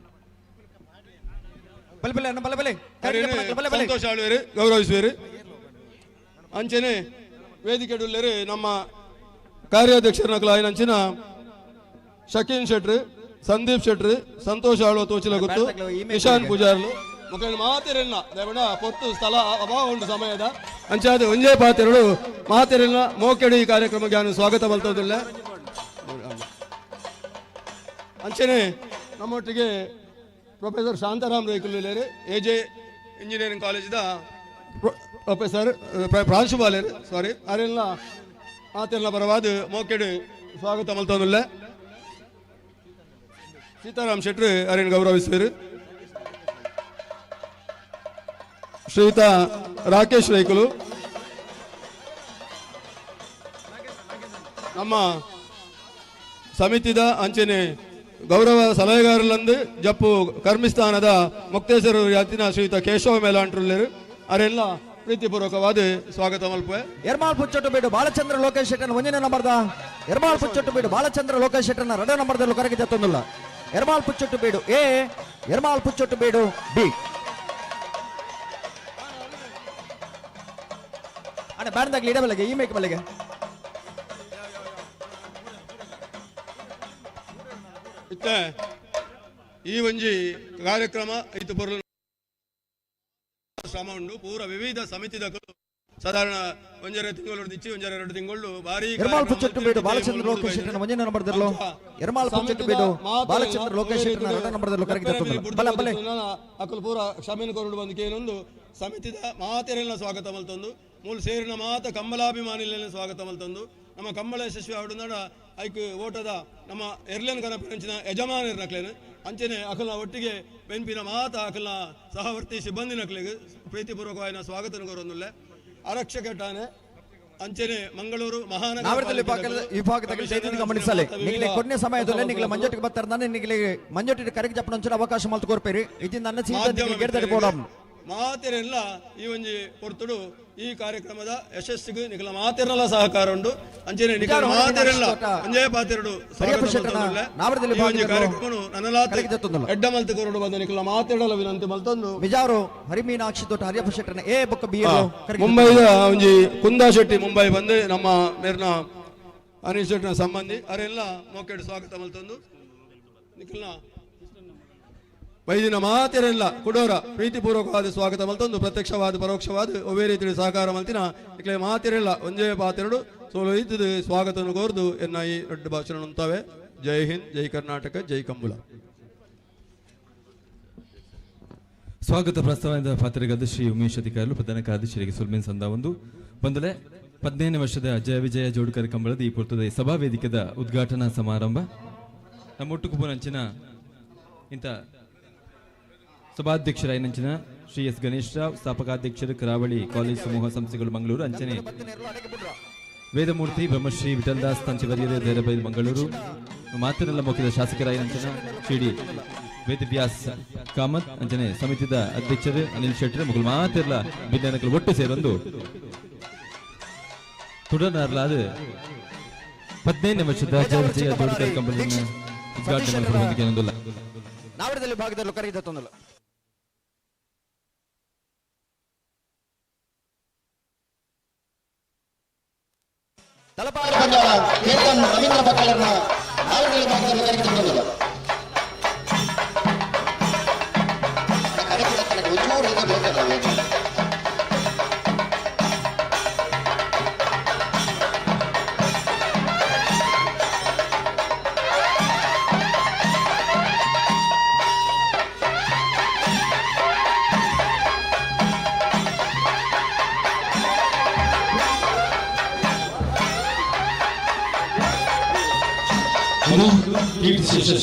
ಸಂತೋಷ ಆಳುವರು ಗೌರವಿಸುವರು ಅಂಚನೆ ವೇದಿಕೆಡುಲ್ಲರು ನಮ್ಮ ಕಾರ್ಯಾಧ್ಯಕ್ಷರ ಅಂಚಿನ ಶಕೀನ್ ಶೆಟ್ರು ಸಂದೀಪ್ ಶೆಟ್ರು ಸಂತೋಷ್ ಆಳುವ ತೋಚಿಲ ಗೊತ್ತು ನಿಶಾನ್ ಪೂಜಾರ್ಲು ಮುಖಂಡ ಮಾತೆರೆಲ್ಲ ದೇವಡ ಪೊತ್ತು ಸ್ಥಳ ಅಭಾವ ಉಂಟು ಸಮಯದ ಅಂಚಾದ ಒಂಜೇ ಪಾತೆರಳು ಮಾತೆರೆಲ್ಲ ಮೋಕೆಡು ಈ ಕಾರ್ಯಕ್ರಮಕ್ಕೆ ನಾನು ಸ್ವಾಗತ ಬಲ್ತೋದಿಲ್ಲ ಅಂಚನೆ ನಮ್ಮೊಟ್ಟಿಗೆ ಪ್ರೊಫೆಸರ್ ಶಾಂತಾರಾಮ್ ರೈಕುಲ್ಲೇರು ಎಜೆ ಇಂಜಿನಿಯರಿಂಗ್ ಕಾಲೇಜಿದ ಪ್ರೊಫೆಸರ್ ಪ್ರಾಂಶುಪಾಲರು ಸಾರಿ ಅವರೆಲ್ಲ ಮಾತೆಲ್ಲ ಪರವಾದ ಮೋಕೆಡು ಸ್ವಾಗತ ಮಲ್ತೋದಿಲ್ಲ ಸೀತಾರಾಮ್ ಶೆಟ್ರು ಅವರನ್ನು ಗೌರವಿಸುವರು ಶ್ರೀಯುತ ರಾಕೇಶ್ ರೈಕುಲು ನಮ್ಮ ಸಮಿತಿದ ಅಂಚನೆ ಗೌರವ ಸಲಹೆಗಾರರಂದು ಜಪ್ಪು ಕರ್ಮಿಸ್ಥಾನದ ಮುಕ್ತೇಶ್ವರ ಯಾತಿನ ಶ್ರೀಯುತ ಕೇಶವ ಮೇಲಾಂಟ್ರುಲ್ಲರು ಅವರೆಲ್ಲ ಪ್ರೀತಿಪೂರ್ವಕವಾದ ಸ್ವಾಗತ ಮಲ್ಪೆ ಎರ್ಮಾಳ್ ಪುಚ್ಚೊಟ್ಟು ಬೇಡು ಬಾಲಚಂದ್ರ ಲೋಕೇಶ್ ಶೆಟ್ಟನ ಒಂದನೇ ನಂಬರ್ದ ಎರ್ಮಾಳ್ ಪುಚ್ಚೊಟ್ಟು ಬೇಡು ಬಾಲಚಂದ್ರ ಲೋಕೇಶ್ ಶೆಟ್ಟನ 2ನೇ ನಂಬರ್ದಲ್ಲೂ ಕರೆಗೆ ಜತ್ತೊಂದಿಲ್ಲ ಎರ್ಮಾಳ್ ಪುಚ್ಚೊಟ್ಟು ಬೇಡು ಎ ಎರ್ಮಾಳ್ ಪುಚ್ಚೊಟ್ಟು ಬೇಡು ಬಿ ಅಣ್ಣ ಬ್ಯಾಡ್ದಾಗ್ಲಿ ಇಡಬಲ್ಲಿಗೆ ಈ ಮೇಕ್ ಬಲ್ಲಿಗೆ ಇತ್ತೆ ಈ ಒಂಜಿ ಕಾರ್ಯಕ್ರಮ ಐತು ಬರಲು ಶ್ರಮ ಉಂಡು ಪೂರ ವಿವಿಧ ಸಮಿತಿದ ಸಾಧಾರಣ ಒಂಜರ ತಿಂಗಳು ದಿಚ್ಚಿ ಒಂಜರ 2 ತಿಂಗಳು ಬಾರಿ ಎರ್ಮಾಳ್ ಪುಚ್ಚೊಟ್ಟು ಬೇಡು ಬಾಲಚಂದ್ರ ಲೋಕೇಶ್ ಶೆಟ್ಟನ ಒಂದನೇ ನಂಬರ್ದಲ್ಲೂ ಎರ್ಮಾಳ್ ಪುಚ್ಚೊಟ್ಟು ಬೇಡು ಬಾಲಚಂದ್ರ ಲೋಕೇಶ್ ಶೆಟ್ಟನ 2ನೇ ನಂಬರ್ದಲ್ಲೂ ಕರೆಗೆ ಜತ್ತೊಂದಿಲ್ಲ ಬಲ್ಲ ಬಲ್ಲ ಅಕಲ್ ಪೂರ ಕ್ಷಮೆನ ಕೊರಡು ಬಂದಕ್ಕೆ ಏನೊಂದು ಸಮಿತಿದ ಮಾತೆರೆಲ್ಲ ಸ್ವಾಗತ ಮಲ್ತೊಂದು ಮೂಲ ಸೇರಿನ ಮಾತ ಕಮ್ಮಲಾಭಿಮಾನಿಲೆಲ್ಲ ಸ್ವಾಗತ ಮಲ್ತೊಂದು ನಮ್ಮ ಕಮ್ಮಳ ಯಶಸ್ವಿ ಆವಡು ಐಕ್ ಓಟದ ನಮ್ಮ ಎರ್ಲೆನ್ ಕನಪಿನ ಯಜಮಾನರ ನಕ್ಲೇನು ಅಂಚನೆ ಅಕಲ್ನ ಒಟ್ಟಿಗೆ ಪೆನ್ಪಿನ ಮಾತ ಅಕಲ್ನ ಸಹವರ್ತಿ ಸಿಬ್ಬಂದಿ ನಕ್ಲೆಗೆ ಪ್ರೀತಿಪೂರ್ವಕವಾದ ಸ್ವಾಗತ ಕೋರೊಂದುಲ್ಲೆ ಆರಕ್ಷಕ ಠಾಣೆ ಅಂಚನೆ ಮಂಗಳೂರು ಮಹಾನಗರ ವಿಭಾಗದಲ್ಲಿ ಚೈತನ್ಯ ಗಮನಿಸಲಿ ನಿಗಲೆ ಕೊನೆ ಸಮಯದಲ್ಲಿ ನಿಗಲೆ ಮಂಜೋಟಿಗೆ ಬರ್ತಾರೆ ನಿಗಲೆ ಮಂಜೋಟಿ ಕರೆಗೆ ಜಪ್ಪನ ಅವಕಾಶ ಮಲ್ತು ಕೋರ್ಪೇರಿ ಇದರಿಂದ ನನ್ನ ಸೀತ ಗೆಡ್ದಡಿ ಬೋಡಂ ಮಾತೆರೆಲ್ಲ ಈ ಒಂಜಿ ಕೊಡ್ತುಡು ಈ ಕಾರ್ಯಕ್ರಮದ ಯಶಸ್ಸಿಗೆ ನಿಖಲ ಮಾತೆರೆಲ್ಲ ಸಹಕಾರ ಉಂಡು ಅಂಚನೆ ನಿಖಲ ಮಾತೆರೆಲ್ಲ ಒಂಜೇ ಪಾತೆರಡು ಕಾರ್ಯಕ್ರಮ ನನಲಾತ ಎಡ್ಡ ಮಲ್ತು ಕೊರಡು ಬಂದ ನಿಖಲ ಮಾತೆರಡಲ ವಿನಂತಿ ಮಲ್ತೊಂದು ಬಿಜಾರು ಹರಿಮೀನಾಕ್ಷಿ ತೋಟ ಹರಿಯಪ್ಪ ಶೆಟ್ಟನ ಎ ಬುಕ್ ಬಿ ಮುಂಬೈದ ಒಂಜಿ ಕುಂದಾ ಶೆಟ್ಟಿ ಮುಂಬೈ ಬಂದು ನಮ್ಮ ಮೇರ್ನ ಅನಿಲ್ ಶೆಟ್ಟಿನ ಸಂಬಂಧಿ ಅವರೆಲ್ಲ ಮೋಕೆಡು ಸ್ವಾಗತ ಮಲ್ತೊಂದು ನಿಖಲ್ನ ವೈದಿನ ಮಾತೆರೆಲ್ಲ ಕುಡೋರ ಪ್ರೀತಿಪೂರ್ವಕವಾದ ಸ್ವಾಗತ ಮಲ್ತೊಂದು ಪ್ರತ್ಯಕ್ಷವಾದ ಪರೋಕ್ಷವಾದ ಒವೇ ರೀತಿ ಸಹಕಾರ ಮಲ್ತಿನ ಇಕ್ಲೆ ಮಾತೆರೆಲ್ಲ ಒಂಜೇ ಪಾತೆರಡು ಸೋಲು ಇದ್ದು ಸ್ವಾಗತವನ್ನು ಕೋರ್ದು ಎನ್ನ ಈ ದೊಡ್ಡ ಭಾಷಣ ಉಂತಾವೆ ಜೈ ಹಿಂದ್ ಜೈ ಕರ್ನಾಟಕ ಜೈ ಕಂಬುಲ ಸ್ವಾಗತ ಪ್ರಸ್ತಾವದ ಪಾತ್ರೆಗಾದ ಶ್ರೀ ಉಮೇಶ್ ಅಧಿಕಾರಿಗಳು ಪ್ರಧಾನ ಕಾರ್ಯದರ್ಶಿಗೆ ಸುಲ್ಮೇನ್ ಸಂದ ಬಂದಲೆ 15ನೇ ವರ್ಷದ ಜಯ ವಿಜಯ ಜೋಡುಕರ್ ಕಂಬಳದ ಈ ಪೂರ್ತದ ಸಭಾ ವೇದಿಕೆದ ಉದ್ಘಾಟನಾ ಸಮಾರಂಭ ನಮ್ಮೊಟ್ಟು ಅಂಚಿನ ಇಂಥ ಸಭಾಧ್ಯಕ್ಷರಾಯನಂಚಿನ ಶ್ರೀ ಎಸ್ ಗಣೇಶ್ ರಾವ್ ಸ್ಥಾಪಕಾಧ್ಯಕ್ಷರು ಕರಾವಳಿ ಕಾಲೇಜ್ ಸಮೂಹ ಸಂಸ್ಥೆಗಳು ಮಂಗಳೂರು ಅಂಚನೆ ವೇದಮೂರ್ತಿ ಬ್ರಹ್ಮಶ್ರೀ ವಿಠಲ್ದಾಸ್ ತಂಚಿವರಿಯರ ಧೈರ್ಯಬೈಲ್ ಮಂಗಳೂರು ಮಾತನೆಲ್ಲ ಮುಖ್ಯದ ಶಾಸಕರಾಯನಂಚಿನ ಶ್ರೀ ಡಿ ವೇದವ್ಯಾಸ್ ಕಾಮತ್ ಅಂಚನೆ ಸಮಿತಿದ ಅಧ್ಯಕ್ಷರು ಅನಿಲ್ ಶೆಟ್ಟಿ ಮುಗುಲ್ ಮಾತೆಲ್ಲ ವಿಜ್ಞಾನಿಗಳು ಒಟ್ಟು ಸೇರೊಂದು ತುಡನಾರ್ಲಾದ 15ನೇ ವರ್ಷದ ಜಯ ವಿಜಯ ಜೋಡಿಕರ್ ಕಂಬಳದ ಉದ್ಘಾಟನೆ ಮಾಡುವುದಕ್ಕೆ ನಾವಡದಲ್ಲಿ ಭಾಗದಲ್ಲೂ ಕರೆದ ತೊಂದಲ ತಲಪಾಡಿ ಬಂದ ಕೇತನ್ ರವೀಂದ್ರ ಬಕ್ಕಲರ್ನ ನಾವಡದಲ್ಲಿ ಭಾಗದಲ್ಲೂ ಕರೆದ ತೊಂದಲ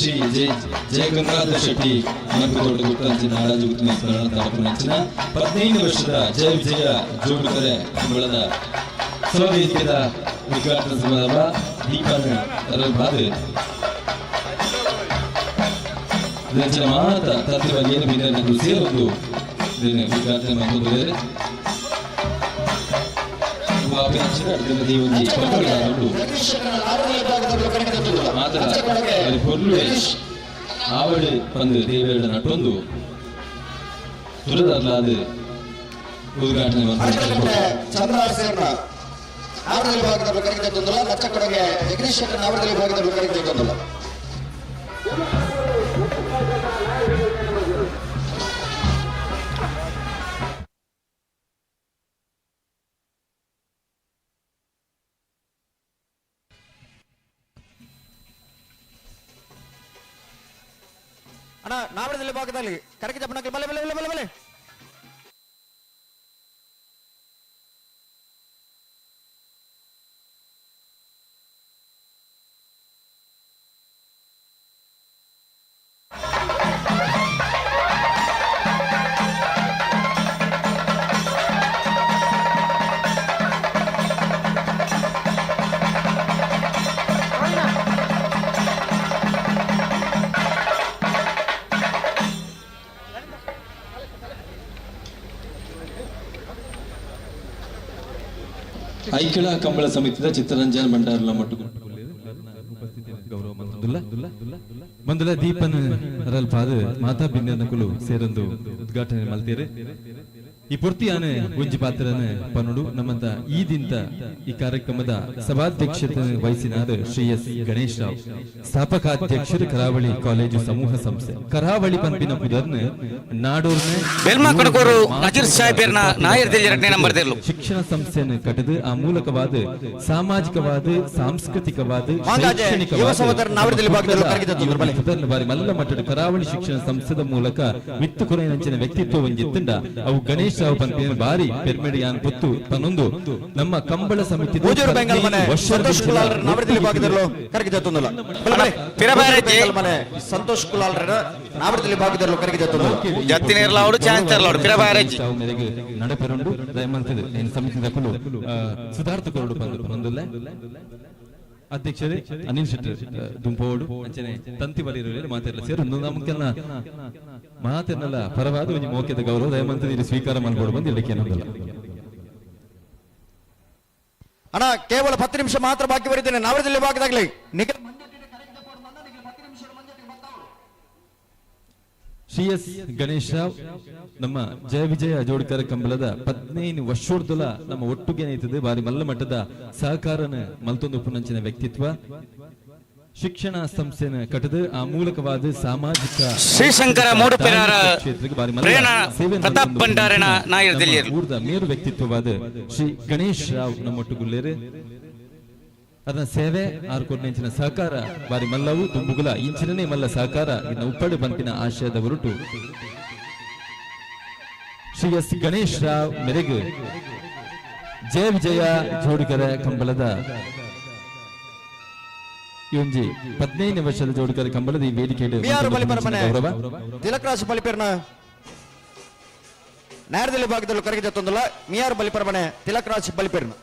ಶ್ರೀ ಜಯ ಗಂಗಾಧರ ಶೆಟ್ಟಿ ಮನಕುದೊಡ್ಡ ಗುರುತಾಂಚಿನ ನಾರಾಜು ಗುರುತಿನ ಸ್ಮರಣ ತಾಲೂಕಿನ 15ನೇ ವರ್ಷದ ಜಯ ವಿಜಯ ಜೋಡುಕರೆ ಕಂಬಳದ ಸಭಾವೇದಿಕೆಯ ಉದ್ಘಾಟನಾ ಸಮಾರಂಭ ದೀಪಾವಳಿ ಬಾದು ಇದರ ಮಾತ ತತ್ವವಾಗಿ ಏನು ಬಿಂದು ಸೇರೊಂದು ಇದನ್ನು ಉದ್ಘಾಟನೆ ಮಾಡುತ್ತದೆ ಆವಡು ಬಂದು ದೇವೇಡ ನಟ್ಟೊಂದು ತುರದಲ್ಲಾದ ಉದ್ಘಾಟನೆ ನಾವಡದಲ್ಲಿ ಭಾಗದಲ್ಲಿ ಕರೆದಿದ್ದೊಂದಲ್ಲ ನಚ್ಚಕಡೆಗೆ ಜಗದೀಶ್ ಶೆಟ್ಟರ್ ನಾವಡದಲ್ಲಿ ಭಾಗದಲ್ಲಿ ಕರೆದಿದ್ದೊಂದಲ್ಲ ಅಣ್ಣ ನಾವಡದಲ್ಲಿ ಭಾಗದಲ್ಲಿ ಕರೆಗೆ ಜಪ್ಪಣಕ್ಕೆ ಬಲೆ ಬಲೆ ಬಲೆ ಬಲೆ ಬಲೆ ಐಕ್ಯಳ ಕಂಬಳ ಸಮಿತಿಯ ಚಿತ್ತರಂಜನ ಭಂಡಾರಲ ಮಟ್ಟುಗು ಗೌರವ ಮಂದುಲ ದೀಪನ ರಲ್ಪಾದ ಮಾತಾ ಭಿನ್ನಕುಲು ಸೇರೊಂದು ಉದ್ಘಾಟನೆ ಮಲ್ತೇರೆ ಈ ಪೂರ್ತಿಯಾನೆ ಗುಂಜಿ ಪಾತ್ರನ ಪನ್ನಡು ನಮ್ಮಂತ ಈ ದಿಂತ ಈ ಕಾರ್ಯಕ್ರಮದ ಸಭಾಧ್ಯಕ್ಷತೆ ವಹಿಸಿನಾದ ಶ್ರೀ ಎಸ್ ಗಣೇಶ್ ರಾವ್ ಸ್ಥಾಪಕಾಧ್ಯಕ್ಷರು ಕರಾವಳಿ ಕಾಲೇಜು ಸಮೂಹ ಸಂಸ್ಥೆ ಕರಾವಳಿ ಪಂಪಿನ ಪುದರ್ನ ನಾಡೋರ್ನ ಶಿಕ್ಷಣ ಸಂಸ್ಥೆಯನ್ನು ಕಟ್ಟದು ಆ ಮೂಲಕವಾದ ಸಾಮಾಜಿಕವಾದ ಸಾಂಸ್ಕೃತಿಕವಾದ ಬಾರಿ ಮಲ್ಲ ಮಟ್ಟದ ಕರಾವಳಿ ಶಿಕ್ಷಣ ಸಂಸ್ಥೆದ ಮೂಲಕ ವಿತ್ತು ಕೊರೆಯಂಚಿನ ವ್ಯಕ್ತಿತ್ವ ಹೊಂದಿತ್ತಂಡ ಅವು ಗಣೇಶ್ ರಾವ್ ಪಂಪಿನ ಬಾರಿ ಪೆರ್ಮೆಡಿಯಾನ್ ಪೊತ್ತು ತನ್ನೊಂದು ನಮ್ಮ ಕಂಬಳ ಸಮಿತಿ ಸಂತೋಷ್ ಕುಲಾಲ್ ನಾವಡದಲ್ಲಿ ಭಾಗದಲ್ಲೂ ಕರೆಗೆ ನಡೆಪೆರಂಡು ದಯಮಂತದ ಸಮಿತಿ ಸುಧಾರ್ಥ ಕೊರಡು ಬಂದು ಅಧ್ಯಕ್ಷರೇ ಅನಿಲ್ ಶೆಟ್ಟರ್ ದುಂಪೋಡು ಅಂಚನೆ ತಂತಿ ಬಲಿರು ಮಾತೆಲ್ಲ ಸೇರು ನಮಗೆಲ್ಲ ಮಾತೆಲ್ಲ ಪರವಾದ ಒಂದು ಮೋಕ್ಯದ ಗೌರವ ದಯಮಂತ ಸ್ವೀಕಾರ ಮಾಡ್ಬೋದು ಬಂದು ಇಲ್ಲಕ್ಕೆ ಏನೊಂದಲ್ಲ ಅಣ್ಣ ಕೇವಲ 10 ನಿಮಿಷ ಮಾತ್ರ ಬಾಕಿ ಬರೀತೇನೆ ನಾವಡದಲ್ಲಿ ಭಾಗದಾಗಲಿ ಶ್ರೀ ಎಸ್ ಗಣೇಶ್ ರಾವ್ ನಮ್ಮ ಜಯ ವಿಜಯ ಜೋಡಿಕರ ಕಂಬಳದ 15 ವರ್ಷೋರ್ದಲ ನಮ್ಮ ಒಟ್ಟುಗೆ ನೈತದೆ ಬಾರಿ ಮಲ್ಲ ಮಟ್ಟದ ಸಹಕಾರನ ಮಲ್ತೊಂದು ಪುನಂಚಿನ ವ್ಯಕ್ತಿತ್ವ ಶಿಕ್ಷಣ ಸಂಸ್ಥೆನ ಕಟ್ಟದ ಆ ಮೂಲಕವಾದ ಸಾಮಾಜಿಕ ಶ್ರೀಶಂಕರ ಮೂಡುಪೆರಾರ ಪ್ರತಾಪ್ ಭಂಡಾರನ ಮೇರು ವ್ಯಕ್ತಿತ್ವವಾದ ಶ್ರೀ ಗಣೇಶ್ ರಾವ್ ನಮ್ಮೊಟ್ಟುಗುಲ್ಲೇರೆ ಅದನ್ನ ಸೇವೆ ಆರ್ಕೊಡ್ನೆಂಚಿನ ಸಹಕಾರ ಬಾರಿ ಮಲ್ಲವು ತುಂಬುಗುಲ ಇಂಚಿನೇ ಮಲ್ಲ ಸಹಕಾರ ಇನ್ನು ಉಪ್ಪಡು ಬಂಪಿನ ಆಶಯದ ಹೊರಟು ಶ್ರೀ ಎಸ್ ಗಣೇಶ್ ರಾವ್ ಮೆರೆಗೆ ಜಯ ವಿಜಯ ಜೋಡಿಕರ ಕಂಬಳದ ಇವಂಜಿ 15ನೇ ವರ್ಷದ ಜೋಡಿಕರ ಕಂಬಳದ ಈ ವೇದಿಕೆಯಲ್ಲಿ ಗೌರವ ತಿಲಕರಾಜ್ ಬಲಿಪೇರ್ನ ನ್ಯಾಯದಲ್ಲಿ ಭಾಗದಲ್ಲೂ ಕರೆಗೆ ಜತ್ತೊಂದಲ್ಲ ಮಿಯಾರ್ ಬಲಿಪರಮನೆ ತಿಲಕರಾಜ್ ಬಲಿಪೇರ್ನ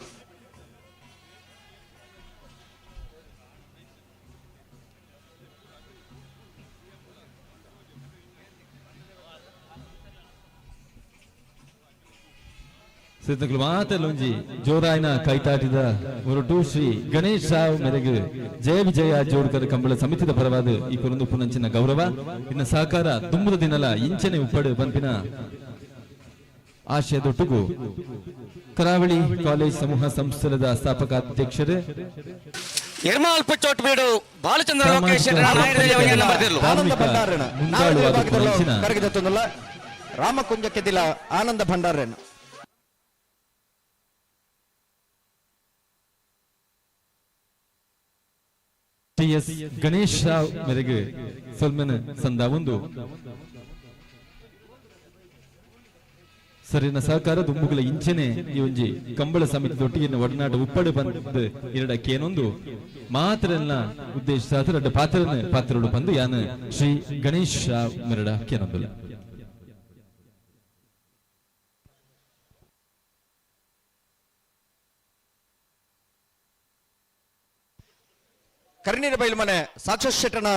ಸಿದ್ಧಗಳು ಮಾತಲ್ಲೊಂಜಿ ಜೋರಾಯಿನ ಕೈತಾಟಿದ ಹೊರಟು ಶ್ರೀ ಗಣೇಶ್ ರಾವ್ ಮೆರೆಗೆ ಜಯ ವಿಜಯ ಜೋಡ್ಕರ್ ಕಂಬಳ ಸಮಿತಿದ ಪರವಾದ ಈ ಕೊರೊಂದು ಪುನಂಚಿನ ಗೌರವ ಇನ್ನ ಸಹಕಾರ ತುಂಬದ ದಿನಲ ಇಂಚನೆ ಉಪ್ಪಡು ಪಂಪಿನ ಆಶಯದೊಟ್ಟಿಗೂ ಕರಾವಳಿ ಕಾಲೇಜ್ ಸಮೂಹ ಸಂಸ್ಥೆದ ಸ್ಥಾಪಕ ಅಧ್ಯಕ್ಷರು ನಿರ್ಮಲ್ ಪುಚ್ಚೋಟ್ ಬೀಡು ಬಾಲಚಂದ್ರ ಲೋಕೇಶ್ ರಾಮಕುಂಜ ಕೆದಿಲ ಆನಂದ ಭಂಡಾರನ ಟಿ.ಎಸ್. ಗಣೇಶ್ ರಾವ್ ಮೆರೆಗೆ ಸಲ್ಮನ್ ಸಂದ ಒಂದು ಸರಿನ ಸಹಕಾರ ದುಂಬುಗಳ ಇಂಚನೆ ಈ ಒಂಜಿ ಕಂಬಳ ಸಮಿತಿ ಒಡನಾಟ ಉಪ್ಪಡು ಬಂದ ಎರಡಕ್ಕೇನೊಂದು ಮಾತ್ರಲ್ಲ ಉದ್ದೇಶ ರಡ್ಡ ಪಾತ್ರಡು ಬಂದು ಯಾನ ಶ್ರೀ ಗಣೇಶ್ ರಾವ್ ಮೆರಡ ಕೇನೊಂದುಲ್ಲ ಕರ್ನೀರ ಬೈಲು ಮನೆ ಸಾಕ್ಷಾತ್ ಶೆಟ್ಟನ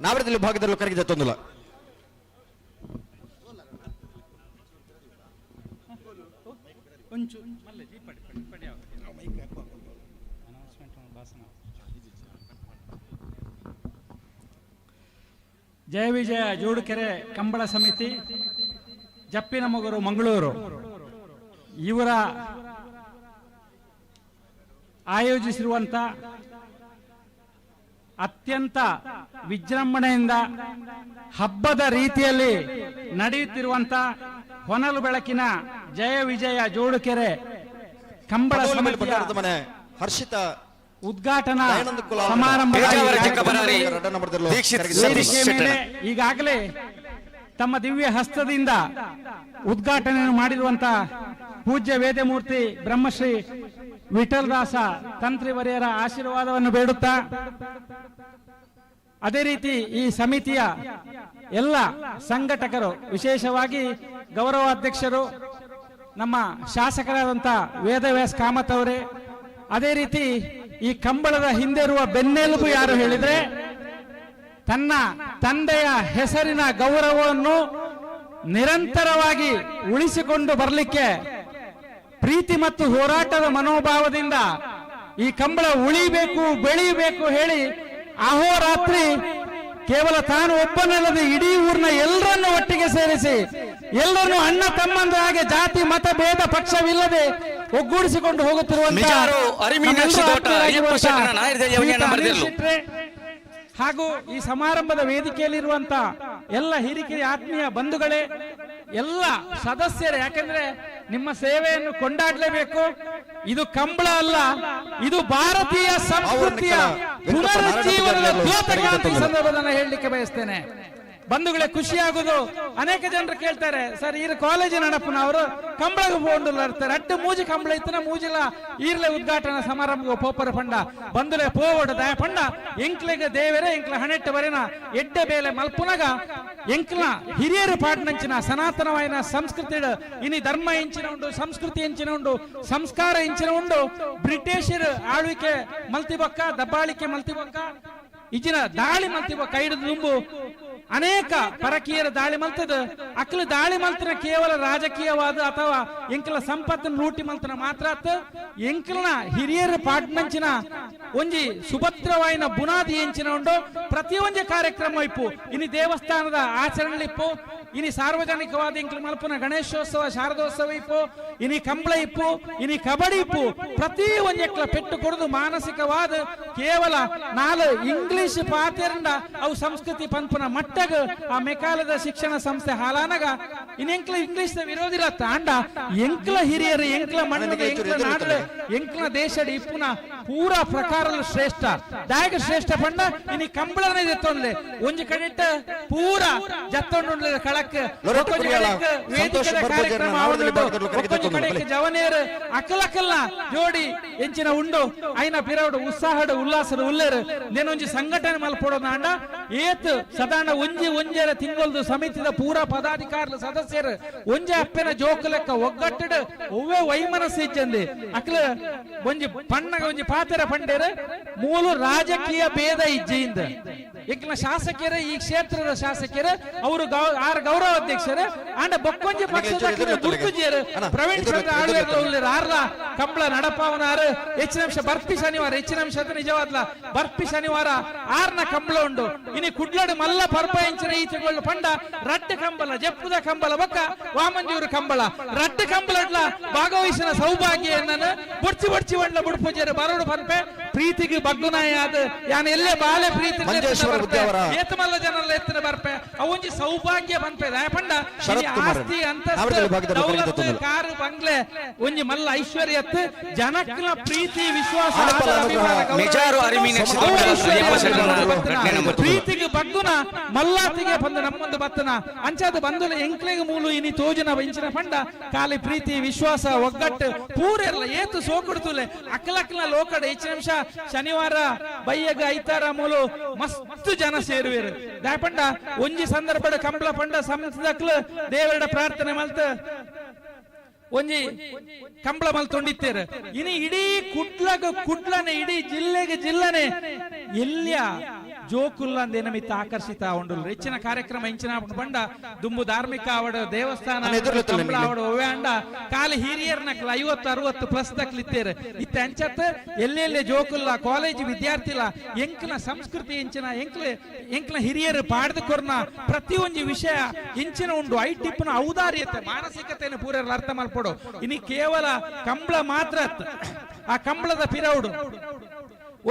ನಾವರದಲ್ಲಿ ಭಾಗದಲ್ಲೂ ಕರಗಿದ ತೊಂದಲ ಜಯ ವಿಜಯ ಜೋಡುಕೆರೆ ಕಂಬಳ ಸಮಿತಿ ಜಪ್ಪಿನಮೊಗರು ಮಂಗಳೂರು ಇವರ ಆಯೋಜಿಸಿರುವಂತ ಅತ್ಯಂತ ವಿಜೃಂಭಣೆಯಿಂದ ಹಬ್ಬದ ರೀತಿಯಲ್ಲಿ ನಡೆಯುತ್ತಿರುವಂತ ಹೊನಲು ಬೆಳಕಿನ ಜಯ ವಿಜಯ ಜೋಡುಕೆರೆ ಕಂಬಳ ಸಮಿತಿಯ ಹರ್ಷಿತ ಉದ್ಘಾಟನಾ ಸಮಾರಂಭ ಈಗಾಗಲೇ ತಮ್ಮ ದಿವ್ಯ ಹಸ್ತದಿಂದ ಉದ್ಘಾಟನೆಯನ್ನು ಮಾಡಿರುವಂತಹ ಪೂಜ್ಯ ವೇದಮೂರ್ತಿ ಬ್ರಹ್ಮಶ್ರೀ ವಿಠಲದಾಸ ತಂತ್ರಿವರ್ಯರ ಆಶೀರ್ವಾದವನ್ನು ಬೇಡುತ್ತಾ ಅದೇ ರೀತಿ ಈ ಸಮಿತಿಯ ಎಲ್ಲ ಸಂಘಟಕರು ವಿಶೇಷವಾಗಿ ಗೌರವಾಧ್ಯಕ್ಷರು ನಮ್ಮ ಶಾಸಕರಾದಂಥ ವೇದವ್ಯಾಸ್ ಕಾಮತ್ ಅವರೇ, ಅದೇ ರೀತಿ ಈ ಕಂಬಳದ ಹಿಂದೆ ಇರುವ ಬೆನ್ನೆಲುಬು ಯಾರು ಹೇಳಿದ್ರೆ ತನ್ನ ತಂದೆಯ ಹೆಸರಿನ ಗೌರವವನ್ನು ನಿರಂತರವಾಗಿ ಉಳಿಸಿಕೊಂಡು ಬರಲಿಕ್ಕೆ ಪ್ರೀತಿ ಮತ್ತು ಹೋರಾಟದ ಮನೋಭಾವದಿಂದ ಈ ಕಂಬಳ ಉಳಿಬೇಕು ಬೆಳೆಯಬೇಕು ಹೇಳಿ ಅಹೋರಾತ್ರಿ ಕೇವಲ ತಾನು ಒಬ್ಬನಲ್ಲದೆ ಇಡೀ ಊರಿನ ಎಲ್ಲರನ್ನು ಒಟ್ಟಿಗೆ ಸೇರಿಸಿ ಎಲ್ಲರನ್ನು ಅಣ್ಣ ತಮ್ಮಂದ ಹಾಗೆ ಜಾತಿ ಮತ ಭೇದ ಪಕ್ಷವಿಲ್ಲದೆ ಒಗ್ಗೂಡಿಸಿಕೊಂಡು ಹಾಗೂ ಈ ಸಮಾರಂಭದ ವೇದಿಕೆಯಲ್ಲಿರುವಂತ ಎಲ್ಲ ಹಿರಿಕಿರಿ ಆತ್ಮೀಯ ಬಂಧುಗಳೇ, ಎಲ್ಲ ಸದಸ್ಯರೇ, ಯಾಕೆಂದ್ರೆ ನಿಮ್ಮ ಸೇವೆಯನ್ನು ಕೊಂಡಾಡಲೇಬೇಕು. ಇದು ಕಂಬಳ ಅಲ್ಲ, ಇದು ಭಾರತೀಯ ಸಂಸ್ಕೃತಿಯ ಪುನರುಜ್ಜೀವನದ ದ್ಯೋತಕ ಸಂದರ್ಭದಲ್ಲಿ ಹೇಳಲಿಕ್ಕೆ ಬಯಸ್ತೇನೆ. ಬಂಧುಗಳೇ, ಖುಷಿಯಾಗುದು. ಅನೇಕ ಜನರು ಕೇಳ್ತಾರೆ, ಸರ್ ಈ ಕಾಲೇಜಿನ ನಡಪನವರು ಕಂಬಳಗ ಪೋಂಡುಲ್ಲಾರ್ತಾರೆ, ಅಟ್ಟು ಮೂಜಿ ಕಂಬಳ ಇತ್ತನ ಮೂಜಿಲ ಈರ್ಲೆ ಉದ್ಘಾಟನಾ ಸಮಾರಂಭ ಪೋಪರ ಪಂಡ ಬಂದುಲೆ ಪೋವಡ ದಯ ಪಂಡ ಎಂಕ್ಲೆಗೆ ದೇವರೇ ಎಂಕ್ಲ ಹಣೆಟ್ಟು ಬರೆನ ಎಡ್ಡೆ ಬೇಲೆ ಮಲ್ಪುನಗ ಎಂಕ್ಲ ಹಿರಿಯರು ಪಾಡ್ನಂಚಿನ ಸನಾತನವಾಯಿನ ಸಂಸ್ಕೃತಿ ಇನಿ ಧರ್ಮ ಎಂಚಿನ ಉಂಡು, ಸಂಸ್ಕೃತಿ ಎಂಚಿನ ಉಂಡು, ಸಂಸ್ಕಾರ ಎಂಚಿನ ಉಂಡು. ಬ್ರಿಟಿಷರು ಆಳ್ವಿಕೆ ಮಲ್ತಿಬೊಕ್ಕ, ದಬ್ಬಾಳಿಕೆ ಮಲ್ತಿಬೊಕ್ಕ, ಇಜಿನ ದಾಳಿ ಮಲ್ತಿಬೊಕ್ಕ ಹಿಡಿದು ದುಂಬು ಅನೇಕ ಪರಕೀಯರ ದಾಳಿ ಮಲ್ತದ ಅಕ್ಲ ದಾಳಿ ಮಲ್ತನ ಕೇವಲ ರಾಜಕೀಯವಾದ ಅಥವಾ ಎಂಕಲ ಸಂಪತ್ತನ್ನು ಲೂಟಿ ಮಲ್ತನ ಮಾತ್ರ ಎಂಕಲ್ನ ಹಿರಿಯರ ಪಾಡ್ನಂಚಿನ ಒಂಜಿ ಸುಭದ್ರವಾಯಿನ ಬುನಾದಿ ಎಂಚಿನ ಉಂಡು. ಪ್ರತಿಯೊಂದು ಕಾರ್ಯಕ್ರಮ ಇಪ್ಪು ಇನಿ ದೇವಸ್ಥಾನದ ಆಚರಣೆ ಇಪ್ಪು, ಇನಿ ಸಾರ್ವಜನಿಕವಾದ ಎಂಕಲ ಮಲ್ಪನ ಗಣೇಶೋತ್ಸವ ಶಾರದೋತ್ಸವ ಇಪ್ಪು, ಇನಿ ಕಂಬಳ ಇಪ್ಪು, ಇನಿ ಕಬಡ್ಡಿ ಇಪ್ಪು. ಪ್ರತಿ ಒಂಜೆಕ್ಲ ಪೆಟ್ಟು ಕೊಡುದು ಮಾನಸಿಕವಾದ ಕೇವಲ ನಾಲ್ ಇಂಗ್ಲಿಷ್ ಪಾತೆರಿಂದ ಅವು ಸಂಸ್ಕೃತಿ ಪಂಪನ ಮಟ್ಟ ಆ ಮೆಕಾಲದ ಶಿಕ್ಷಣ ಸಂಸ್ಥೆ ಹಾಲಾನಗ ಇನ್ನೆಂಕ್ಲ ಇಂಗ್ಲಿಷ್ ವಿರೋಧಿರತ್ತ ಅಂಡ ಎಂಕ್ಲ ಹಿರಿಯರು ಎಂಕ್ಲ ಮಣ್ಣಿಗೆ ಎಂಕ್ಲ ನಾಡಲೆ ಎಂಕ್ಲ ದೇಶದ ಇಪ್ಪುನ ಪೂರಾ ಪ್ರಕಾರ ಶ್ರೇಷ್ಠ ದಾಯಕ ಶ್ರೇಷ್ಠ ಪಂಡ ಇನಿ ಕಂಬಳನೆ ಜತ್ತೊಂಡ್ಲೆ ಒಂಜಿ ಕಡೆಟ್ಟ ಪೂರಾ ಜತ್ತೊಂಡು ಕಳಕ್ ವೇದಿಕೆದ ಕಾರ್ಯಕ್ರಮ ಜವನೇರು ಅಕಲಕಲ್ಲ ಜೋಡಿ ಎಂಚಿನ ಉಂಡು ಐನ ಪಿರವಡು ಉತ್ಸಾಹದ ಉಲ್ಲಾಸದ ಉಲ್ಲೇರು ನೇನೊಂಜಿ ಸಂಘಟನೆ ಮಲ್ಪಡೋದು ಅಂಡ ಏತ್ ಸದಾಂಡ ಒಂಜಿ ಒಂಜರ ತಿಂಗಳದು ಸಮಿತಿದ ಪೂರಾ ಪದಾಧಿಕಾರಲ ಸದಸ್ಯರು ಒಂಜಿ ಅಪ್ಪೆನ ಜೋಕು ಲೆಕ್ಕ ಒಗ್ಗಟ್ಟಡು ಒವ್ವೇ ವೈಮನಸ್ಸು ಇಜ್ಜಂದಿ ಅಕ್ಲ ಒಂಜಿ ಪಣ್ಣಗ ಒಂಜಿ ಪಾತೆರ ಪಂಡೇರು ಮೂಲು ರಾಜಕೀಯ ಭೇದ ಇಜ್ಜಿಯಿಂದ ಎಂಕ್ಲ ಶಾಸಕರು ಈ ಕ್ಷೇತ್ರದ ಶಾಸಕರು ಅವರು ಗೌರವ ಅಧ್ಯಕ್ಷರು ಆಂಡ ಬೊಕ್ಕೊಂಜಿ ಪಕ್ಷದ ಗುರುತುಜಿಯರು ಪ್ರವೀಣ್ ಚಂದ್ರ ಆಳ್ವೇರ್ ಆರ್ಲ ಕಂಬಳ ನಡಪಾವನಾರು ಹೆಚ್ಚಿನ ಅಂಶ ಬರ್ಪಿ ಶನಿವಾರ ಹೆಚ್ಚಿನ ಅಂಶ ನಿಜವಾದ್ಲ ಬರ್ಪಿ ಶನಿವಾರ 6ನ ಕಂಬಳ ಉಂಡು ಇನಿ ಕುಡ್ಲಡು ಮಲ್ಲ ಪರ್ಪಾಯಿಂಚಿನ ಈಚೆಗಳು ಪಂಡ ರಡ್ಡ ಕಂಬಳ ಜಪ್ಪುದ ಕಂಬಳ ಬೊಕ್ಕ ವಾಮಂಜೂರು ಕಂಬಳ ರಡ್ಡ ಕಂಬಳಡ್ಲ ಭಾಗವಹಿಸಿನ ಸೌಭಾಗ್ಯ ಎನ್ನನು ಬೊಡ್ಚಿ ಬೊಡ್ಚಿ ಒಂಡ್ಲ ಬುಡ್ಪೂಜೆರು ಬರೋಡು ಪನ್ಪೆ ಪ್ರೀತಿಗೆ ಬಗ್ಗುನಾಯ ಅದು ಯಾನ ಎಲ್ಲೇ ಬಾಲೆ ಪ್ರೀತಿ ಏತಮಲ್ಲ ಜನಲ್ಲ ಎತ್ತಿನ ಬರ್ಪೆ ಅವೊಂಜಿ ಸೌಭಾಗ್ಯ ಬಂಪೆ ಪಂಡ ಆಸ್ತಿ ಅಂತಸ್ತು ಕಾರು ಬಂಗ್ಲೆ ಒಂಜಿ ಮಲ್ಲ ಐಶ್ವರ್ಯತ್ ಜನಕ್ಕಲ ಪ್ರೀತಿ ವಿಶ್ವಾಸ ಪ್ರೀತಿಗೆ ಬಗ್ಗುನ ಮಲ್ಲಾತಿಗೆ ಬಂದು ನಮ್ಮೊಂದು ಬತ್ತನ ಅಂಚಾದ ಬಂದುಲ ಎಂಕ್ಲೆಗೆ ಮೂಲು ಇನಿ ತೋಜನ ಇಂಚಿನ ಪಂಡ ಖಾಲಿ ಪ್ರೀತಿ ವಿಶ್ವಾಸ ಒಗ್ಗಟ್ಟು ಪೂರೆಲ್ಲ ಏತು ಸೋಕುಡ್ತುಲೆ ಅಕ್ಕಲಕ್ಕಲ ಲೋಕಡ ಹೆಚ್ಚಿನ ನಿಮಿಷ ಶನಿವಾರ ಬಯ್ಯಗ ಐತಾರ ಮೂಲು ಮಸ್ತ್ ಜನ ಸೇರುವೇರು ದಾಪಂಡ ಒಂಜಿ ಸಂದರ್ಭದ ಕಂಬಳ ಪಂಡ ಸಂಸದಕ್ಲು ದೇವರ ಪ್ರಾರ್ಥನೆ ಮಲ್ತ ಒಂಜಿ ಕಂಬಳ ಮಲ್ತೊಂಡಿತ್ತೇರು ಇನಿ ಇಡೀ ಕುಡ್ಲನೆ ಇಡೀ ಜಿಲ್ಲೆನೆ ಎಲ್ಯ ಜೋಕುಲ್ಲ ಅಂದೇನಮಿತ್ತ ಆಕರ್ಷಿತ ಉಂಡು ಹೆಚ್ಚಿನ ಕಾರ್ಯಕ್ರಮ ಇಂಚಿನ ಬಂಡ ದುಂಬು ಧಾರ್ಮಿಕ ಅವಡ ದೇವಸ್ಥಾನ ಅವಡ ಒವ್ವೆ ಅಂಡ ಕಾಲಿ ಹಿರಿಯರ್ನಕ್ಲ 50-60 ಪ್ಲಸ್ ದಕ್ಲಿತ್ತೇರು ಇತ್ತ ಅಂಚತ್ ಎಲ್ಲೆಲ್ಲೆ ಜೋಕುಲ್ಲ ಕಾಲೇಜ್ ವಿದ್ಯಾರ್ಥಿಲ ಎಂಕ್ಲ ಸಂಸ್ಕೃತಿ ಇಂಚಿನ ಎಂಕ್ಲ ಹಿರಿಯರು ಪಾಡ್ದು ಕೊರ್ನ ಪ್ರತಿಯೊಂದು ವಿಷಯ ಇಂಚಿನ ಉಂಡು ಐಟಿಪ್ನ ಔದಾರ್ಯತೆ ಮಾನಸಿಕತೆಯನ್ನು ಪೂರಲ್ಲ ಅರ್ಥ ಮಾಡ್ಕೊಡು ಇನಿ ಕೇವಲ ಕಂಬಳ ಮಾತ್ರ ಆ ಕಂಬಳದ ಪಿರೌಡು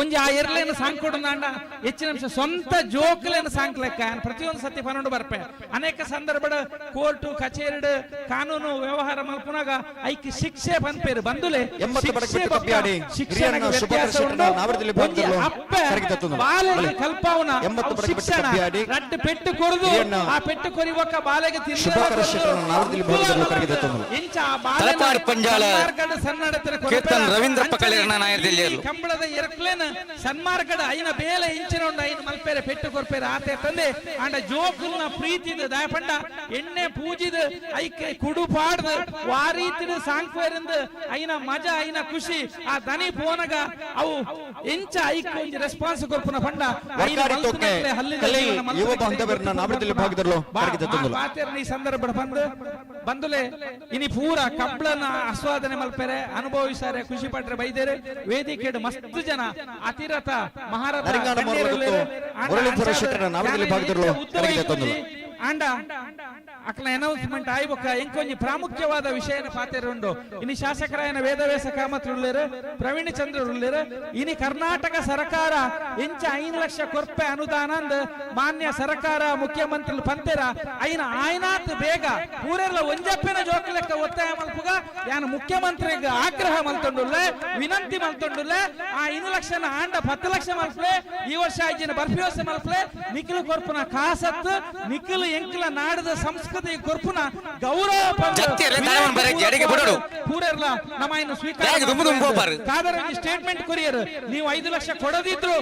ಒಂಜಿ ಆ ಎರ್ಲೇನು ಸಾಂಗ್ಕೊಡು ನಾಂಡ ಹೆಚ್ಚಿನ ಅಂಶ ಸ್ವಂತ ಜೋಕ್ಲೇನು ಸಾಂಕ್ಲೆಕ್ಕ ಪ್ರತಿಯೊಂದು ಸತಿ ಪನ್ನೊಂಡು ಬರ್ಪೆ ಅನೇಕ ಸಂದರ್ಭದ ಕೋರ್ಟು ಕಚೇರಿ ಕಾನೂನು ವ್ಯವಹಾರ ಮಲ್ಪುನಾಗ ಐಕಿ ಶಿಕ್ಷೆ ಬಂದ್ಪೇರು ಬಂದುಲೆ ಕಲ್ಪವನ ಶಿಕ್ಷಣ ರಡ್ಡು ಪೆಟ್ಟು ಕೊರದು ಆ ಪೆಟ್ಟು ಕೊರಿವಕ್ಕ ಬಾಲೆಗೆ ಕಂಬಳದ ಎರಕ್ಲೇನ ಸನ್ಮಾರ್ಗದ ಐನ ಬೇಲೆ ಇಂಚಿನೊಂದು ಐನ ಮಲ್ಪೇರೆ ಪೆಟ್ಟು ಕೊರ್ಪೇರೆ ಆತೆ ತಂದೆ ಅಂಡ ಜೋಕುಲ್ನ ಪ್ರೀತಿದ ದಾಯಪಂಡ ಎಣ್ಣೆ ಪೂಜಿದ ಐಕೆ ಕುಡು ಪಾಡ್ದ ವಾರೀತಿದ ಸಾಂಕ್ವೇರಿಂದ ಐನ ಮಜಾ ಐನ ಖುಷಿ ಆ ದನಿ ಪೋನಗ ಅವು ಎಂಚ ಐಕ್ ಒಂಜಿ ರೆಸ್ಪಾನ್ಸ್ ಕೊರ್ಪುನ ಪಂಡ ಐನ ಈ ಸಂದರ್ಭ ಬಂದುಲೆ ಇನಿ ಪೂರ ಕಂಬಳನ ಆಸ್ವಾದನೆ ಮಲ್ಪೇರೆ ಅನುಭವಿಸಾರೆ ಖುಷಿ ಪಟ್ರೆ ಬೈದೇರೆ ವೇದಿಕೆ ಮಸ್ತ್ ಜನ ಅತಿರಥ ಮಹಾರಥ ಅಂಡ ಅಕ್ಲ ಅನೌನ್ಸ್ಮೆಂಟ್ ಆಯ್ಬೊಕ್ಕ ಎಂಕೊಂಜಿ ಪ್ರಾಮುಖ್ಯವಾದ ವಿಷಯನ ಪಾತೆರುಂಡು ಇನಿ ಶಾಸಕರಾಯನ ವೇದವ್ಯಾಸ ಕಾಮತ್ ಉಳ್ಳೇರು ಪ್ರವೀಣ್ ಚಂದ್ರ ಉಳ್ಳೇರು ಇನಿ ಕರ್ನಾಟಕ ಸರ್ಕಾರ ಎಂಚ 5 ಲಕ್ಷ ಕೊರ್ಪೆ ಅನುದಾನ ಮಾನ್ಯ ಸರ್ಕಾರ ಮುಖ್ಯಮಂತ್ರಿ ಪಂತೆರ ಐನ ಆಯ್ನಾತ್ ಬೇಗ ಪೂರೆಲ್ಲ ಒಂಜಪ್ಪಿನ ಜೋಕ್ಲೆಕ್ಕ ಒತ್ತಾಯ ಮಲ್ಪುಗ ಯಾನ ಮುಖ್ಯಮಂತ್ರಿಗೆ ಆಗ್ರಹ ಮಲ್ತೊಂಡುಲ್ಲೆ ವಿನಂತಿ ಮಲ್ತೊಂಡುಲ್ಲೆ ಆ 5 ಲಕ್ಷನ ಆಂಡ 10 ಲಕ್ಷ ಮಲ್ಪಲೆ ಈ ವರ್ಷ ಐಜಿನ ಬರ್ಫಿಯೋಸ ಮಲ್ಪಲೆ ನಿಖಿಲ್ ಕೊರ್ಪುನ ಕಾಸತ್ ನಿಖಿಲ್ ಎಂಕ್ಲ ನಾಡದ ಸಂಸ್ಕೃತಿ ಕೊರ್ಪುನ ಗೌರವ ಪೂರೆಲ್ಲ ನಮ್ಮ ಇನ್ನು ಸ್ವೀಕಾರ ಕಾದರಂಗಿ ಸ್ಟೇಟ್ಮೆಂಟ್ ಕೊರಿಯರು ನೀವು 5 ಲಕ್ಷ ಕೊಡದಿದ್ರು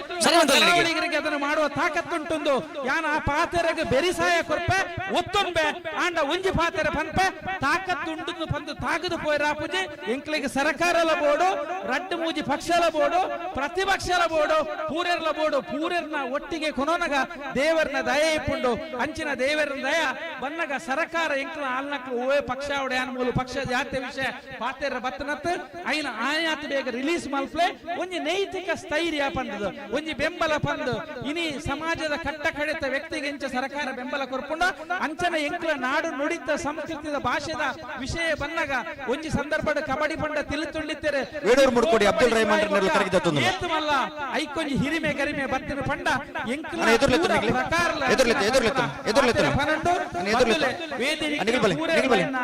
ಅದನ್ನು ಮಾಡುವ ತಾಕತ್ತುಂಟು ಯಾನ ಆ ಪಾತೆರೆಗೆ ಬೆರಿಸಾಯ ಕೊರ್ಪೆ ಒತ್ತೊಂಬೆ ಆಂಡ ಒಂಜಿ ಪಾತೆರೆ ಪನ್ಪೆ ತಾಕತ್ತುಂಟು ಪಂದು ತಾಗದು ಪೋಯ್ರ ಪೂಜೆ ಎಂಕ್ಲಿಗೆ ಸರ್ಕಾರಲ ಬೋರ್ಡು ರಡ್ಡು ಮೂಜಿ ಪಕ್ಷಲ ಬೋರ್ಡು ಪ್ರತಿಪಕ್ಷಲ ಬೋರ್ಡು ಪೂರೆರ್ಲ ಬೋರ್ಡು ಪೂರೆರ್ನ ಒಟ್ಟಿಗೆ ಕೊನೋನಗ ದೇವರನ ದಯ ಇಪ್ಪುಂಡು ಅಂಚಿನ ದೇವರನ ದಯ ಬನ್ನಗ ಸರ್ಕಾರ ಎಂಕ್ಲ ಆಲ್ನಕ್ಲು ಓವೇ ಪಕ್ಷ ಒಡೆಯನ ಮೂಲ ಪಕ್ಷ ಜಾತಿ ವಿಷಯ ಪಾತೆರ ಬತ್ತನತ್ ಐನ ಆಯಾತ್ ಬೇಗ ರಿಲೀಸ್ ಮಲ್ಪ್ಲೆ ಒಂಜಿ ನೈತಿಕ ಸ್ಥೈರ್ಯ ಪಂದದು ಒಂಜಿ ಬೆಂಬಲ ಪಂದು ಇನಿ ಸಮಾಜದ ಕಟ್ಟ ಕಡಿತ ವ್ಯಕ್ತಿಗೆ ಎಂಚ ಸರ್ಕಾರ ಬೆಂಬಲ ಕೊರ್ಪುಂಡ ಅಂಚನ ಎಂಕ್ಲ ನಾಡು ನುಡಿತ ಸಂಸ್ಕೃತಿದ ಭಾಷೆದ ವಿಷಯ ಬನ್ನಗ ಒಂಜಿ ಸಂದರ್ಭದ ಕಬಡ್ಡಿ ಪಂಡ ತಿಳುತುಂಡಿತ್ತೇರೆ ಏತುಮಲ್ಲ ಐಕೊಂಜಿ ಹಿರಿಮೆ ಗರಿಮೆ ಬತ್ತಿನ ಪಂಡ ಎಂಕ್ಲ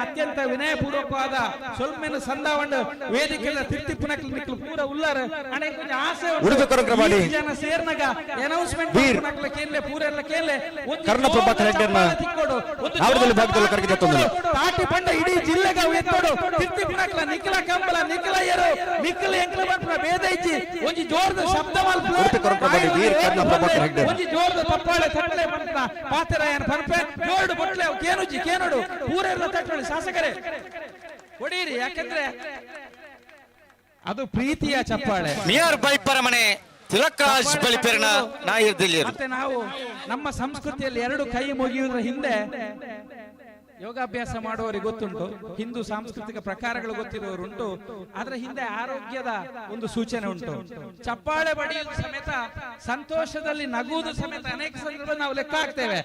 ಅತ್ಯಂತ ವಿನಯಪೂರ್ವಕವಾದ ಸ್ವಲ್ಪ ಸಂದಾವಂಡ ವೇದಿಕೆ ತಿರ್ತಿಪ್ಪನಕ್ಲು ಪೂರ ಉಲ್ಲಾರ ಆಸೆ ಜನ ಸೇರ್ನಾಗ ಅನೌನ್ಸ್ಮೆಂಟ್ ಕೇಳಲೆ ಪೂರೆಲ್ಲ ಕೇಳಲೆ ತಾಟಿ ಪಂಡ ಇಡೀ ಜಿಲ್ಲೆಗ ಎತ್ತೋಡು ತಿರ್ತಿಪ್ಪನಕ್ಲ ನಿಖಿಲ ಕಂಬಳ ನಿಖಿಲ ಏರು ನಿಖಿಲ ಎಂಕ್ಲ ಬಂದ ಭೇದ ಇಚ್ಚಿ ಒಂಜಿ ಜೋರದ ಶಬ್ದ ಮಲ್ಪಲೆ ಒಂಜಿ ಜೋರದ ತಪ್ಪಾಳೆ ತಟ್ಟಲೆ ಬಂತ ಪಾತೆರಾಯನ ಪನ್ಪೆ ಜೋರ್ಡು ಬಟ್ಲೆ ಕೇನುಜಿ ಕೇನೋಡು ಪೂರೆಲ್ಲ ತಟ್ಟಳಿ ಶಾಸಕರೇ ಹೊಡೀರಿ ಯಾಕಂದ್ರೆ ಅದು ಪ್ರೀತಿಯ ಚಪ್ಪಾಳೆ ಮಿಯರ್ ಬೈಪರ ಮನೆ ತಿಲಕ್ರಾಜ್ ಬಳಿಪೇರಿನ ನಾಯರ್ದಲ್ಲಿಯರು. ಮತ್ತೆ ನಾವು ನಮ್ಮ ಸಂಸ್ಕೃತಿಯಲ್ಲಿ ಎರಡು ಕೈ ಮುಗಿಯುವುದರ ಹಿಂದೆ ಯೋಗಾಭ್ಯಾಸ ಮಾಡುವವರಿಗೆ ಗೊತ್ತುಂಟು, ಹಿಂದೂ ಸಾಂಸ್ಕೃತಿಕ ಪ್ರಕಾರಗಳು ಗೊತ್ತಿರುವವರುಂಟು. ಅದರ ಹಿಂದೆ ಆರೋಗ್ಯದ ಒಂದು ಸೂಚನೆ ಉಂಟು. ಚಪ್ಪಾಳೆ ಬಡಿಯುವುದು ಸಮೇತ, ಸಂತೋಷದಲ್ಲಿ ನಗುವುದು ಸಮೇತ ಅನೇಕ ಸಂದರ್ಭ ನಾವು ಲೆಕ್ಕ ಹಾಕ್ತೇವೆ.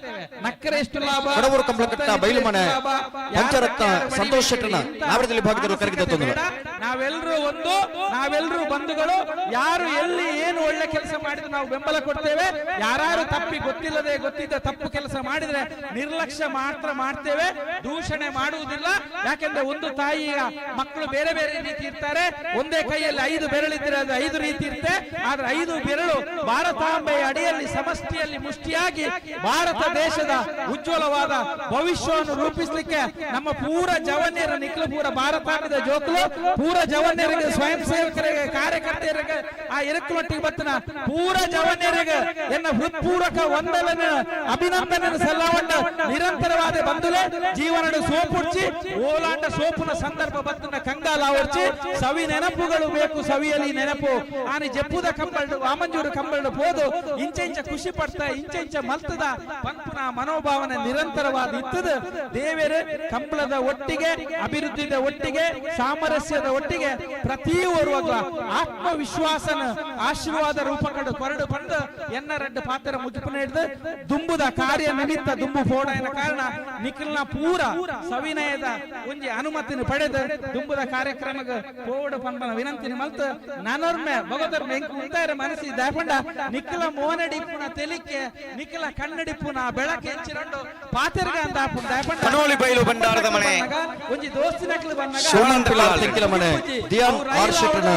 ನಕ್ಕರೆ ಎಷ್ಟು ಲಾಭ, ಬಡವರು ಕಂಬಳಕಟ್ಟ ಬೈಲುಮನೆ ಪಂಚರತ್ನ ಸಂತೋಷ್ ಶೆಟ್ಟರ್ನ ನಾವರದಲ್ಲಿ ಭಾಗದಲ್ಲಿ ಕರೆಗಿದ ನಾವೆಲ್ಲರೂ ಒಂದು, ನಾವೆಲ್ಲರೂ ಬಂಧುಗಳು. ಯಾರು ಎಲ್ಲಿ ಏನು ಒಳ್ಳೆ ಕೆಲಸ ಮಾಡಿದ್ರೆ ನಾವು ಬೆಂಬಲ ಕೊಡ್ತೇವೆ. ಯಾರು ತಪ್ಪಿ ಗೊತ್ತಿದ್ದ ತಪ್ಪು ಕೆಲಸ ಮಾಡಿದ್ರೆ ನಿರ್ಲಕ್ಷ್ಯ ಮಾತ್ರ ಮಾಡ್ತೇವೆ, ದೂಷಣೆ ಮಾಡುವುದಿಲ್ಲ. ಯಾಕೆಂದ್ರೆ ಒಂದು ತಾಯಿಯ ಮಕ್ಕಳು ಬೇರೆ ಬೇರೆ ರೀತಿ ಇರ್ತಾರೆ. ಒಂದೇ ಕೈಯಲ್ಲಿ 5 ಬೆರಳಿದ್ರೆ ಅದು 5 ರೀತಿ ಇರುತ್ತೆ. ಆದ್ರೆ 5 ಬೆರಳು ಭಾರತಾಂಬೆಯ ಅಡಿಯಲ್ಲಿ ಸಮಷ್ಟಿಯಲ್ಲಿ ಮುಷ್ಟಿಯಾಗಿ ಭಾರತ ದೇಶದ ಉಜ್ವಲವಾದ ಭವಿಷ್ಯವನ್ನು ರೂಪಿಸಲಿಕ್ಕೆ ನಮ್ಮ ಪೂರ ಜವನ್ಯರ ನಿಖಲಪೂರ ಭಾರತಾಂಬದ ಜೋಕಲು ಪೂರ ಜವನ್ಯರಿಗೆ, ಸ್ವಯಂ ಸೇವಕರಿಗೆ, ಕಾರ್ಯಕರ್ತೆಯರಿಗೆ, ಆ ಎರಕಲೊಟ್ಟಿಗೆ ಬತ್ತನ ಪೂರ ಜವನ್ಯರಿಗೆ ಎನ್ನ ಹೃತ್ಪೂರ್ವಕ ವಂದನೆ ಅಭಿನಂದನೆ ಸಲ್ಲವಣ್ಣ ನಿರಂತರವಾದ ಬಂಧುಲೆ ಜೀವನದ ಸೋಪುಡ್ಚಿ ಓಲಾಂಡ ಸೋಪುನ ಸಂದರ್ಭ ಬತ್ತನ ಕಂಗಾಲ ಆವರ್ಚಿ ಸವಿ ನೆನಪುಗಳು ಬೇಕು. ಸವಿಯಲಿ ನೆನಪು ಆನಿ ಜಪ್ಪುದ ಕಂಬಳು ವಾಮಂಜೂರು ಕಂಬಳು ಹೋದು ಇಂಚ ಖುಷಿ ಪಡ್ತಾ ಇಂಚ ಮಲ್ತದ ಪಂಪುನ ಮನೋಭಾವನೆ ನಿರಂತರವಾದ ಇತ್ತದ ದೇವರೇ ಕಂಬಳದ ಒಟ್ಟಿಗೆ, ಅಭಿವೃದ್ಧಿಯ ಒಟ್ಟಿಗೆ, ಸಾಮರಸ್ಯದ ಒಟ್ಟಿಗೆ ಪ್ರತಿಯೊರುವಾಗ ಆತ್ಮವಿಶ್ವಾಸನ ಆಶೀರ್ವಾದ ರೂಪಕಡು ಕೊರಡು ಬಂದು ಎನ್ನ ರೆಡ್ಡು ಪಾತ್ರ ಮುಜುಪನ ಹಿಡಿದು ದುಂಬುದ ಕಾರ್ಯ ನಿಮಿತ್ತ ದುಂಬು ಫೋಡನ ಕಾರಣ ನಿಖಿಲ್ನ ಪೂರ ಸವಿನಯದ ಒಂಜಿ ಅನುಮತಿನ ಪಡೆದು ದುಂಬುದ ಕಾರ್ಯಕ್ರಮಕ್ಕೆ ಪೋಡ ಪಂಪನ ವಿನಂತಿನ ಮಲ್ತ ನನರ್ಮೆ ಭಗವದರ್ ಉಂಟಾರ ಮನಸ್ಸಿ ದಾಪಂಡ ನಿಖಿಲ ಮೋನಡಿಪ್ಪುನ ತೆಲಿಕೆ ನಿಖಿಲ ಕನ್ನಡಿಪ್ಪುನ ಬೆಳಕೆ ಹೆಚ್ಚಿರಂಡು ಪಾತೆರ್ಗ ಅಂತ ದಾಪಂಡ ಕನೋಲಿ ಬೈಲು ಬಂಡಾರದ ಮನೆ ಒಂಜಿ ದೋಸ್ತಿನಕ್ಲು ಬಂದಾಗ ಶಿವಾನಂದಲಾಲ್ ತೆಂಕಿಲ ಮನೆ ದಿಯಾನ್ ಆರ್ ಶೆಟ್ಟರ್ನ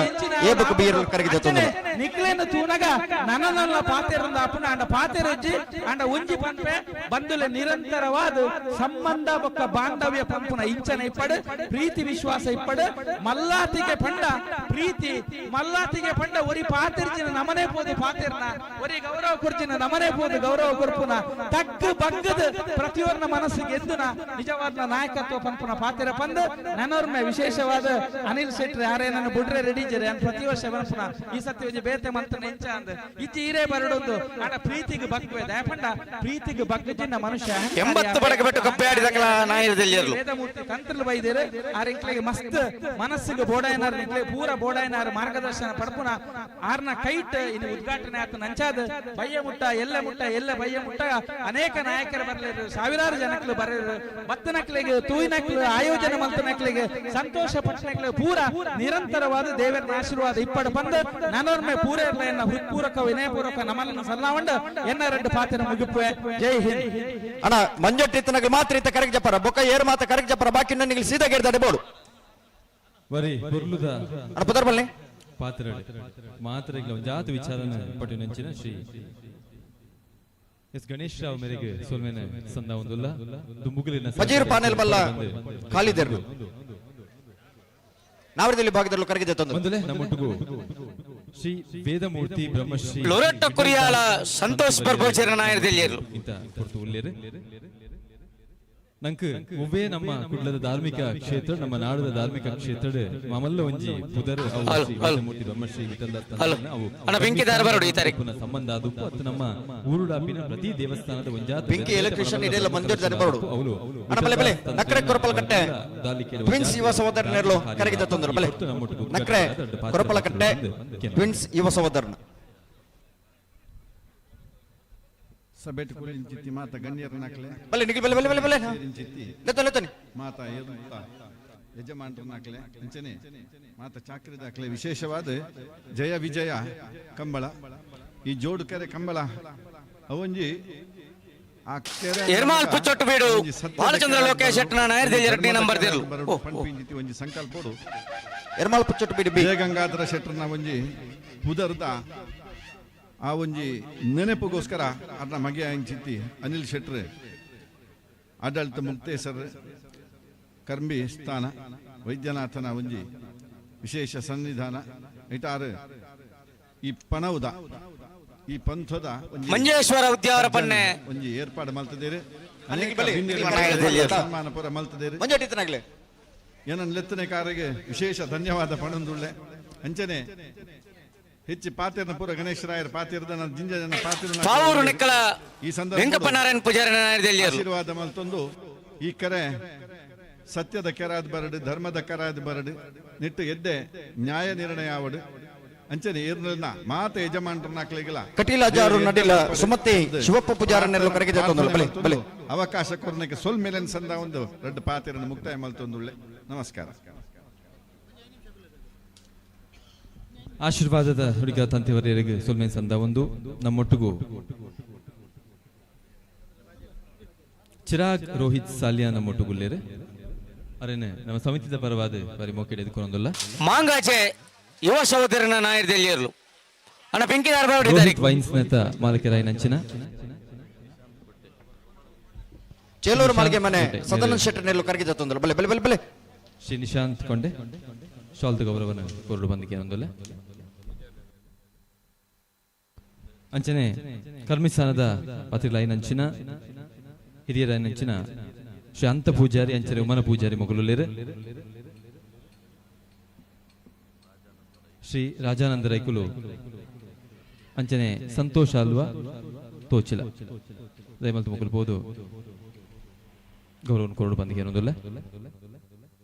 ಏಬಕ ಬೀರಲ್ ಕರಗಿದ ತೊಂದರೆ ನಿಖಿಲೇನ ತೂನಗ ನನ್ನ ಪಾತೆರಂದ ಅಪ್ಪನ ಅಂಡ ಪಾತೆರಜ್ಜಿ ಅಂಡ ಒಂಜಿ ಪಂಪೆ ಬಂದುಲೆ ನಿರಂತರವಾದ ಸಂಬಂಧ ಬೊಕ್ಕ ಬಾಂಧವ್ಯ ಪಂಪುನ ಇಂಚನ ಇಪ್ಪಡು ಪ್ರೀತಿ ವಿಶ್ವಾಸ ಇಪ್ಪಡು ಮಲ್ಲಾತಿಗೆ ಪಂಡ ಪ್ರೀತಿ ಮಲ್ಲಾತಿಗೆ ಪಂಡ ಒರಿ ಪಾತಿರ್ಜಿನ ನಮನೆ ಪೋದು ಪಾತಿರ್ನ ಒರಿ ಗೌರವ ಕೊರ್ಜಿನ ನಮನೆ ಪೋದು ಗೌರವ ಕೊರ್ಪುನ ತಗ್ಗು ಬಗ್ಗದ ಪ್ರತಿಯೊಂದ ಮನಸ್ಸಿಗೆ ಎದ್ದುನ ನಿಜವಾದ ನಾಯಕತ್ವ ಪಂಪುನ ಪಾತಿರ ಪಂದು ನನ್ನೋರ್ಮೆ ವಿಶೇಷವಾದ ಅನಿಲ್ ಶೆಟ್ಟಿ ಯಾರೇ ನನ್ನ ಬುಡ್ರೆ ರೆಡಿಜರೆ ಅಂತ ಪ್ರತಿ ವರ್ಷ ಪಂಪುನ ಈ ಸತಿ ಒಂಜಿ ಬೇತೆ ಮಂತನ ಇಂಚ ಅಂದ ಇಚ್ಚಿ ಈರೇ ಬರಡೊಂದು ಆಡ ಪ್ರೀತಿಗೆ ಬಗ್ವೆ ದಯಪಂಡ ಪ್ರೀತಿಗೆ ಬಗ್ಗಜಿನ ಮನುಷ್ಯ 80 ಬಡಕ ಬಿಟ್ಟು ಕಪ್ಪೆ ಆಡಿದಕಲ ನಾಯರ್ದಲ್ಲಿಯರು ವೇದಮೂರ್ತಿ ತಂತ್ರಲು ಬೈದೇರು ಆರಿಂಕ್ಲೆಗೆ ಮಸ್ತ್ ಮನಸ್ಸಿಗೆ ಬೋಡಾಯನಾರ ನಿಕ್ಲೆ ಪೂರ ಬೋಡಾಯನಾರ ಮಾರ್ಗದರ್ಶನ ಪಡ್ಪುನ ಆರ್ನ ಕೈಟ್ ಇನ್ನು ಉದ್ಘಾಟನೆ ಆತ ನಂಚಾದ ಬಯ್ಯ ಮುಟ್ಟ ಎಲ್ಲ ಬಯ್ಯ ಮುಟ್ಟ ಅನೇಕ ನಾಯಕರು ಬರಲಿರು, ಸಾವಿರಾರು ಜನಕ್ಕಳು ಬರಲಿರು, ಮತ್ತನಕ್ಲೆಗೆ ತೂಯಿನಕ್ಲು ಆಯೋಜನೆ ಮಂತನಕ್ಲೆಗೆ ಸಂತೋಷ ಪಟ್ಟನಕ್ಲೆ ಪೂರ ನಿರಂತರವಾದ ದೇವರ ಆಶೀರ್ವಾದ ಇಪ್ಪಡು ಬಂದು ನನ್ನೋರ್ಮೆ ಪೂರ ಇರಲ ಎನ್ನ ಹೃತ್ಪೂರ್ವಕ ವಿನಯಪೂರ್ವಕ ನಮ್ಮನ್ನು ಸಲ್ಲಾವಂಡ ಎನ್ನ ರೆಡ್ಡು ಪಾತ್ರ ಮುಗಿಪುವೆ. ಜೈ ಹಿಂದ್. ಅಣ್ಣ ಮಂಜಟ್ಟಿ ಇತ್ತನಾಗ ಮಾತ್ರ ಇತ್ತ ಕರೆಕ್ಟ್ ಜಪ್ಪರ ಬೊಕ್ಕ ಏರ್ ಮಾತ ಕರೆಕ್ಟ್ ಜಪ್ಪರ ಬಾಕಿ ನನಗೆ ಸೀದಾ ಗೆರ್ದಾಡೆ ಬೋಡು ವರಿ ಬುರ್ಲುದ ಅಣ್ಣ ಪುದರ್ ಬಲ್ಲೆ ಪಾತ್ರ ಮಾತ್ರೆಗಳ ಜಾತ ವಿಚಾರನ ಪಟ್ಟು ನೆಂಚಿನ ಶ್ರೀ ಎಸ್ ಗಣೇಶ್ ರಾವ್ ಮೇರೆಗೆ ಸೋಲ್ಮೇನೆ ಸಂದ ಒಂದುಲ್ಲ ದುಂಬುಗಲಿನ ವಜೀರ್ ಪಾನೆಲ್ ಬಲ್ಲ ಖಾಲಿದೆರ್ನು ನಾವರದಲ್ಲಿ ಭಾಗದಲ್ಲೂ ಕರಗಿದೆ ತಂದು ಒಂದಲೇ ನಮ್ಮೊಟ್ಟಿಗೂ ಶ್ರೀ ವೇದಮೂರ್ತಿ ಬ್ರಹ್ಮಶ್ರೀ ಲೊರಟ್ಟ ಕುರಿಯಾಳ ಸಂತೋಷ್ ಬರ್ಬೋಚರ ನಾಯರ್ದಲ್ಲಿಯರು ಇಂತ ಕೊರ್ತು ಉಲ್ಲೇರು ನಂಕು ಒವ್ವೇ ನಮ್ಮ ಕುಡ್ಲದ ಧಾರ್ಮಿಕ ಕ್ಷೇತ್ರ ನಮ್ಮ ನಾಡದ ಧಾರ್ಮಿಕ ಕ್ಷೇತ್ರ ಮಾಮಲ್ಲ ಒಂಜಿ ಪುದರ್ ವೇದಮೂರ್ತಿ ಬ್ರಹ್ಮಶ್ರೀ ಸಂಬಂಧ ಅದು ಮತ್ತು ನಮ್ಮ ಊರುಡಾಪಿನ ಪ್ರತಿ ದೇವಸ್ಥಾನದ ಒಂಜಾತ ಬೆಂಕಿ ಎಲೆಕ್ಟ್ರಿಷಿಯನ್ ಇದೆಲ್ಲ ಮಂದಿರ ದರಬಾರದು ಅಣ್ಣ ಬಲೆ ಬಲೆ ನಕ್ರೆ ಕೊರಪಲ ಕಟ್ಟೆ ಟ್ವಿನ್ಸ್ ಯುವ ಸಹೋದರನೆರಲು ಕರಗಿದ ತೊಂದರೆ ಬಲೆ ನಕ್ರೆ ಕೊರಪಲ ಕಟ್ಟೆ ಟ್ವಿನ್ಸ್ ಯುವ ಸಹೋದರನ ಸಬೇಟ್ ಕುಳಿಂಚಿತ್ತಿ ಮಾತ ಗಣ್ಯರ ನಕಲೆ ಬಲೆ ನಿಗಿ ಬಲೆ ಬಲೆ ಬಲೆ ಬಲೆ ಲೆತ್ತನೆ ಮಾತ ಎದುತ್ತ ಯಜಮಾನರ ನಕಲೆ ಅಂಚನೆ ಮಾತ ಚಾಕ್ರಿ ದಾಖಲೆ ವಿಶೇಷವಾದ ಜಯ ವಿಜಯ ಕಂಬಳ ಈ ಜೋಡು ಕೆರೆ ಕಂಬಳ ಅವೊಂಜಿ ಆ ಕೆರೆ ಎರ್ಮಾಲ್ ಪುಚ್ಚೊಟ್ಟು ಬೀಡು ಬಾಲಚಂದ್ರ ಲೋಕೇಶ್ ಶೆಟ್ಟನ ನಾಯರ್ದಲ್ಲಿಯರು ನಂಬರ್ ದೇರು ಪಂಪಿಂಜಿತಿ ಒಂಜಿ ಸಂಕಲ್ಪಡು ಎರ್ಮಾಲ್ ಪುಚ್ಚೊಟ್ಟು ಬೀಡು ಜಯ ಗಂಗಾಧರ ಶೆಟ್ಟರ್ನ ಒಂಜಿ ಪುದರ್ದ ಆ ಒಂಜಿ ನೆನಪುಗೋಸ್ಕರ ಅರ್ನ ಮಗೆ ಅಂಚಿತ್ತಿ ಅನಿಲ್ ಶೆಟ್ರ್ ಆಡಳಿತ ಮುಕ್ತೇಸರ್ ಕರ್ಮಿ ಸ್ಥಾನ ವೈದ್ಯನಾಥನ ಒಂಜಿ ವಿಶೇಷ ಸನ್ನಿಧಾನ ಇಟಾರು ಈ ಪಣವುದ ಈ ಪಂಥದ ಮಂಜೇಶ್ವರ ಉದ್ಯಾವರಪನ್ನೆ ಒಂಜಿ ಏರ್ಪಾಡು ಮಲ್ತದೇರು ಸನ್ಮಾನ ಪುರ ಮಲ್ತದೇರು ಏನನ್ ಲೆತ್ತನೆ ಕಾರಿಗೆ ವಿಶೇಷ ಧನ್ಯವಾದ ಪಣಂದುಳ್ಳೆ ಅಂಚನೆ ಹೆಚ್ಚು ಪಾತಿರ್ನ ಪೂರ ಗಣೇಶರಾಯರ ಪಾತಿರದ ಜಿಂಜ ಜನ ಪಾತಿರ ಪಾವೂರು ನೆಕ್ಕಲ ಈ ಸಂದರ್ಭ ವೆಂಕಪ್ಪನಾರಾಯಣ ಪೂಜಾರಿ ನಾಯರ್ದಲ್ಲಿ ಆಶೀರ್ವಾದ ಮಲ್ತೊಂದು ಈ ಕರೆ ಸತ್ಯದ ಕೆರಾದ ಬರಡು ಧರ್ಮದ ಕೆರಾದ ಬರಡು ನಿಟ್ಟು ಎದ್ದೆ ನ್ಯಾಯ ನಿರ್ಣಯ ಆವಡು ಅಂಚನೆ ಇರ್ನ ಮಾತ ಯಜಮಾನರನ್ನಾಕ್ಲಿಗಿಲ್ಲ ಕಟೀಲಾಚಾರು ನಡಿಲ ಸುಮತಿ ಶಿವಪ್ಪ ಪೂಜಾರನ್ನೆಲ್ಲ ಕರೆಗೆ ಬಲೆ ಅವಕಾಶ ಕೊರನಕ್ಕೆ ಸೊಲ್ ಮೇಲಿನ ಸಂದ ಒಂದು ದೊಡ್ಡ ಪಾತಿರನ್ನು ಮುಕ್ತಾಯ ಮಲ್ತೊಂದುಳ್ಳೆ ನಮಸ್ಕಾರ. ಆಶೀರ್ವಾದದ ಹುಡುಗ ತಂತಿವರೆಯರಿಗೆ ಸೊಲ್ಮೇನ್ ಸಂದ ಒಂದು ನಮ್ಮೊಟ್ಟಿಗೂ ಚಿರಾಗ್ ರೋಹಿತ್ ಸಾಲಿಯಾ ನಮ್ಮೊಟ್ಟುಗುಲ್ಲೇರೆ ಅರೇನೆ ನಮ್ಮ ಸಮಿತಿದ ಪರವಾದ ಬಾರಿ ಮೋಕೆಡೆ ಎದುಕೊಂಡಲ್ಲ ಮಾಂಗಾಚೆ ಯುವ ಸಹೋದರನ ನಾಯರ್ದಲ್ಲಿ ಇರಲು ಅಣ್ಣ ಬೆಂಕಿ ರೋಹಿತ್ ವೈನ್ಸ್ ನೇತ ಮಾಲಕರಾಯ ನಂಚಿನ ಚೇಲೂರು ಮಾಳಿಗೆ ಮನೆ ಸದಾನಂದ ಶೆಟ್ಟರ್ನೆಲ್ಲ ಕರೆಗೆ ತಂದಲ್ಲ ಬಲೆ ಬಲೆ ಬಲೆ ಬಲೆ ಶ್ರೀ ನಿಶಾಂತ್ ಕೊಂಡೆ ಶಾಲ್ದ ಗೌರವನ ಕೊರಡು ಬಂದಿಗೆ ಒಂದಲ್ಲ ಅಂಚನೆ ಕರ್ಮಿಸ್ಥಾನದ ಪತ್ರಿಲೈನ್ ಅಂಚಿನ ಹಿರಿಯರ ಅಂಚಿನ ಶ್ರೀ ಅಂತ ಪೂಜಾರಿ ಅಂಚನೆ ಉಮನ ಪೂಜಾರಿ ಮೊಗಲುಲೇರೆ ಶ್ರೀ ರಾಜಾನಂದ ರೈಕುಲು ಅಂಚನೆ ಸಂತೋಷ ಅಲ್ವಾ ತೋಚಿಲ ದಯಮಲ್ತ ಮೊಗಲು ಬೋದು ಗೌರವನ ಕೊರಡು ಬಂದಿಗೆ ಒಂದಲ್ಲ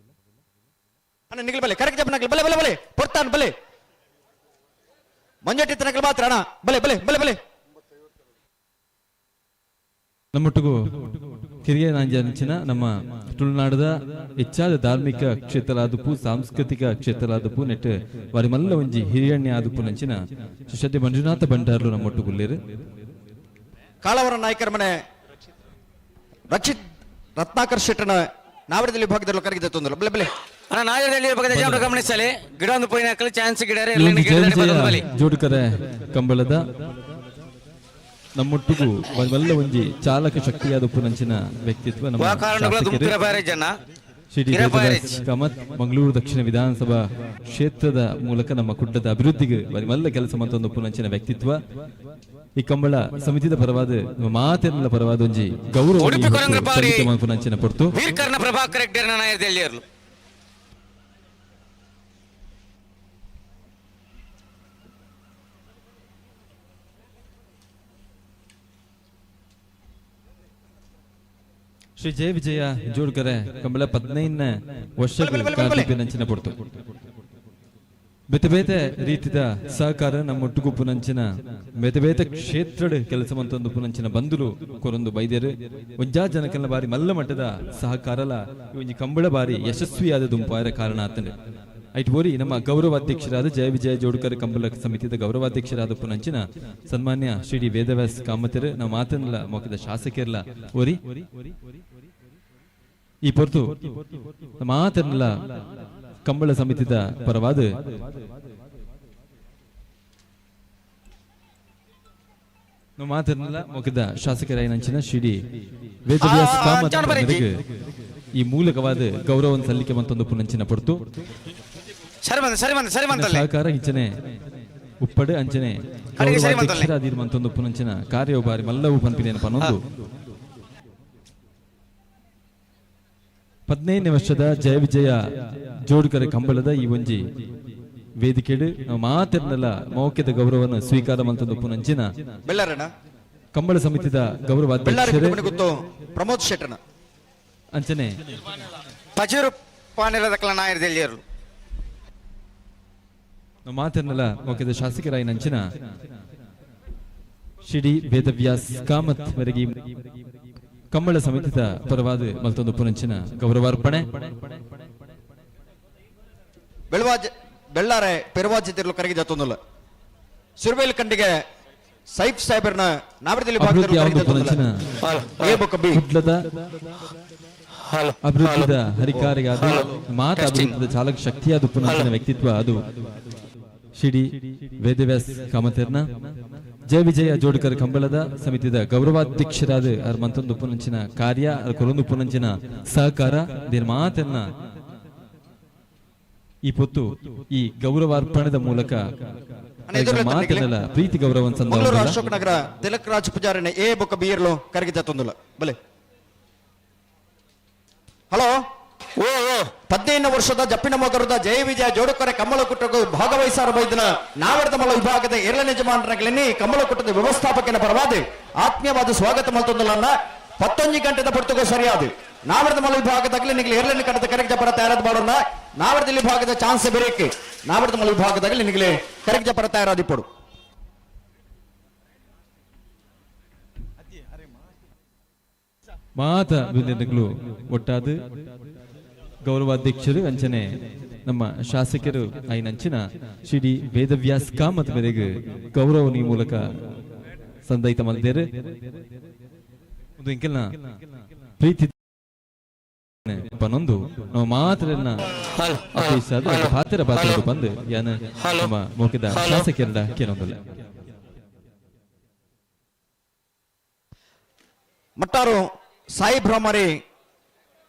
ನಿಗಲ್ ಬಲೆ ಕರೆಕ್ಟ್ ಜಪನಕಲ್ ಬಲೆ ಬಲೆ ಬಲೆ ಪೊರ್ತಾನ್ ಬಲೆ ಮಂಜಟ್ಟಿ ತನಕಲ್ ಮಾತ್ರ ಅಣ್ಣ ಬಲೆ ಬಲೆ ಬಲೆ ಬಲೆ ನಮ್ಮೊಟ್ಟಿಗೂ ಕಿರಿಯ ನಾಂಜನಿಂಚಿನ ನಮ್ಮ ತುಳುನಾಡದ ಹೆಚ್ಚಾದ ಧಾರ್ಮಿಕ ಕ್ಷೇತ್ರ ಆದುಪು ಸಾಂಸ್ಕೃತಿಕ ಕ್ಷೇತ್ರ ಆದುಪು ನೆಟ್ ವಾರಿ ಮಲ್ಲ ಒಂಜಿ ಹಿರಿಯಣ್ಣ ಆದುಪು ನಂಚಿನ ಶ್ರೀ ಮಂಜುನಾಥ ಭಂಡಾರ್ಲು ನಮ್ಮೊಟ್ಟುಗುಲ್ಲೇರು ಕಾಳವರ ನಾಯಕರ ಮನೆ ರಕ್ಷಿತ್ ರತ್ನಾಕರ್ ಶೆಟ್ಟನ ನಾವಡದಲ್ಲಿ ಭಾಗದಲ್ಲಿ ಕರೆಗೆ ತಂದಲ್ಲ ಬಲೆ ಬಲೆ ನಾಯರ್ದಲ್ಲಿ ಬಗ್ಗೆ ಗಮನಿಸಲಿ ಗಿಡ ಒಂದು ಪೋಯಿನ ಹಾಕಲು ಚಾನ್ಸ್ ಗಿಡ ಜೋಡುಕರ ಕಂಬಳದ ನಮ್ಮೊಟ್ಟಿಗೂ ಮಲ್ಲ ಒಂಜಿ ಚಾಲಕ ಶಕ್ತಿಯಾದ ಉಪುನಂಚಿನ ವ್ಯಕ್ತಿತ್ವ ನಮ್ಮ ಕಾಮತ್ ಮಂಗಳೂರು ದಕ್ಷಿಣ ವಿಧಾನಸಭಾ ಕ್ಷೇತ್ರದ ಮೂಲಕ ನಮ್ಮ ಕುಡ್ಡದ ಅಭಿವೃದ್ಧಿಗೆ ಮಲ್ಲ ಕೆಲಸ ಮಂತೊಂದು ಉಪುನಂಚಿನ ವ್ಯಕ್ತಿತ್ವ ಈ ಕಂಬಳ ಸಮಿತಿದ ಪರವಾದ ಮಾತೆಲ್ಲ ಪರವಾದ ಒಂಜಿ ಗೌರವ ಪುನಂಚಿನ ಪೊರ್ತು ಪ್ರಭಾಕರ್ ಶ್ರೀ ಜಯ ವಿಜಯ ಜೋಡ್ಕರೆ ಕಂಬಳ 15ನೇ ವರ್ಷಕ್ಕೆ ನಂಚಿನ ಪೊರ್ತು ಬೇತೆ ಬೇತೆ ರೀತಿದ ಸಹಕಾರ ನಮ್ಮೊಟ್ಟಿಗೂ ಪುನಂಚಿನ ಬೇತೆ ಬೇತೆ ಕ್ಷೇತ್ರ ಕೆಲಸ ಮಂತೊಂದು ಪುನಂಚಿನ ಬಂದುಲು ಕೊರೊಂದು ಬೈದ್ಯರು ಒಂಜಾ ಜನಕಲ್ಲ ಬಾರಿ ಮಲ್ಲ ಮಟ್ಟದ ಸಹಕಾರಲ ಒಂಜಿ ಕಂಬಳ ಬಾರಿ ಯಶಸ್ವಿಯಾದ ದುಂಪಾಯರ ಕಾರಣ ಆತನೆ ಐಟ್ ಬೋರಿ ನಮ್ಮ ಗೌರವಾಧ್ಯಕ್ಷರಾದ ಜಯ ವಿಜಯ ಜೋಡ್ಕರ್ ಕಂಬಳ ಸಮಿತಿಯ ಗೌರವಾಧ್ಯಕ್ಷರಾದ ಪುನಂಚಿನ ಸನ್ಮಾನ್ಯ ಶ್ರೀ ಡಿ ವೇದವ್ಯಾಸ್ ಕಾಮತೆರು ನಮ್ಮ ಮಾತನ್ಲ ಮೊಕ್ಕದ ಶಾಸಕರ್ಲ ಓರಿ ಈ ಪೊರ್ತು ಮಾತನ್ಲ ಕಂಬಳ ಸಮಿತಿದ ಪರವಾದ ಮಾತನ್ಲ ಮೊಕ್ಕದ ಶಾಸಕರಾಯ ನಂಚಿನ ಶ್ರೀ ಡಿ ವೇದವ್ಯಾಸ್ ಕಾಮತೆರಿಗೆ ಈ ಮೂಲಕವಾದ ಗೌರವವನ್ನು ಸಲ್ಲಿಕೆ ಮಂತೊಂದು ಪುನಂಚಿನ ಪೊರ್ತು ಸಹಕಾರ ಇಂಚನೆ ಉಪ್ಪಡೆ ಅಂಚನೆ ಗೌರವಾಧ್ಯಕ್ಷರಾದಿರು ಮಂತೊಂದು ಪುನಂಚಿನ ಕಾರ್ಯವು ಬಾರಿ ಮಲ್ಲವು ಪಂಪಿನ ಪನೊಂದು 15ನೇ ವರ್ಷದ ಜಯ ವಿಜಯ ಜೋಡ್ಕರ ಕಂಬಳದ ಈ ಒಂಜಿ ವೇದಿಕೆಡು ಮಾತೆರ್ನಲ್ಲ ಮೌಕ್ಯದ ಗೌರವವನ್ನು ಸ್ವೀಕಾರ ಮಂತೊಂದು ಪುನಂಚಿನ ಕಂಬಳ ಸಮಿತಿದ ಗೌರವಾಧ್ಯಕ್ಷರು ಪ್ರಮೋದ್ ಶೆಟ್ಟನ ಅಂಚನೆ ಪಚೂರು ಪಾನೆಲದಕಲ ನಾಯರ್ದಲ್ಲಿ ಇರಲು ಮಾತನ್ನಲ್ಲ ಮೊಕ್ಕದ ಶಾಸಕರಾಯ ನಂಚಿನ ಶ್ರೀ ವೇದವ್ಯಾಸ್ ಕಾಮತ್ ವರೆಗೆ ಕಂಬಳ ಸಮಿತಿದ ಪರವಾದ ಮತ್ತೊಂದು ಪುನಂಚಿನ ಗೌರವಾರ್ಪಣೆ ಬೆಳ್ಳಾರೆ ಪೆರವಾಜಿತಿರ್ಲು ಕರೆಗೆ ಜತ್ತೊಂದಲ್ಲ ಸುರ್ಬೇಲ್ ಕಂಡಿಗೆ ಸೈಫ್ ಸಾಹೇಬರ್ನ ನಾವಡದಲ್ಲಿ ಅಭಿವೃದ್ಧಿದ ಹರಿಕಾರಿಗಾದ ಮಾತ ಅಭಿವೃದ್ಧಿದ ಚಾಲಕ ಶಕ್ತಿಯಾದ ಪುನಂಚಿನ ವ್ಯಕ್ತಿತ್ವ ಅದು ಶ್ರೀ ವೇದವ್ಯಾಸ್ ಕಾಮತೆರ್ನ ಜಯ ವಿಜಯ ಜೋಡ್ಕರ್ ಕಂಬಳದ ಸಮಿತಿದ ಗೌರವಾಧ್ಯಕ್ಷರಾದ ಮತ್ತೊಂದು ಪುನಂಚಿನ ಕಾರ್ಯ ಕೊರೊಂದು ಪುನಂಚಿನ ಸಹಕಾರ ದೇರ್ ಮಾತನ್ನ ಈ ಪೊತ್ತು ಈ ಗೌರವಾರ್ಪಣದ ಮೂಲಕ ಮಾತನಲ್ಲ ಪ್ರೀತಿ ಗೌರವ ಅಶೋಕ್ ನಗರ ತಿಲಕ್ ರಾಜ್ ಪೂಜಾರಿನ ಎ ಬೊಕ್ಕ ಬೀರ್ಲು ಕರೆಗೆ ಜತ್ತೊಂದಲ್ಲ ಬಲೆ ಹಲೋ 15 ವರ್ಷದ ಜಪ್ಪಿನ ಮೊಗರದ ಜಯ ವಿಜಯ ಜೋಡುಕರೆ ಕಮ್ಮಳ ಕುಟ್ಟಗೂ ಭಾಗವಹಿಸಾರ ಬೈದಿನ ನಾವರ್ದ ಮಲ ವಿಭಾಗದ ಎರಡನೇ ಯಜಮಾನರಾಗಲಿ ಕಮ್ಮಳ ಕುಟ್ಟದ ವ್ಯವಸ್ಥಾಪಕನ ಪರವಾದ ಆತ್ಮೀಯವಾದ ಸ್ವಾಗತ ಮಲ್ತೊಂದಲನ್ನ 11 ಗಂಟೆದ ಪುರ್ತಗೂ ಸರಿಯಾದ ನಾವರ್ದ ಮಲ ವಿಭಾಗದಾಗಲಿ ನಿಗಲಿ ಎರಡನೇ ಕಟ್ಟದ ಕರೆಕ್ಟ್ ಪರ ತಯಾರಾದ ಮಾಡೋಣ ನಾವರ್ದಲ್ಲಿ ವಿಭಾಗದ ಚಾನ್ಸ್ ಬೇರೇಕೆ ನಾವರ್ದ ಮಲ ವಿಭಾಗದಾಗಲಿ ನಿಗಲಿ ಕರೆಕ್ಟ್ ಪರ ತಯಾರಾದಿ ಪಡು ಮಾತ ವಿದ್ಯಾರ್ಥಿಗಳು ಒಟ್ಟಾದ ಗೌರವಾಧ್ಯಕ್ಷರು ಅಂಚನೆ ನಮ್ಮ ಶಾಸಕರು ಐನಂಚಿನ ಶ್ರೀ ವೇದವ್ಯಾಸ್ ಕಾಮತ್ ಮೇರೆಗೆ ಗೌರವನಿ ಮೂಲಕ ಸಂದೈತ ಮಲ್ದೇರು ಒಂದು ಇಂಕೆಲ್ನ ಪ್ರೀತಿ ಪನೊಂದು ನಾವು ಮಾತ್ರ ಪಾತ್ರ ಪಾತ್ರ ಬಂದು ಯಾನ ನಮ್ಮ ಮೋಕಿದ ಶಾಸಕರ ಕೇಳೋದಿಲ್ಲ ಮಟ್ಟಾರು ಸಾಯಿ ಬ್ರಹ್ಮರಿ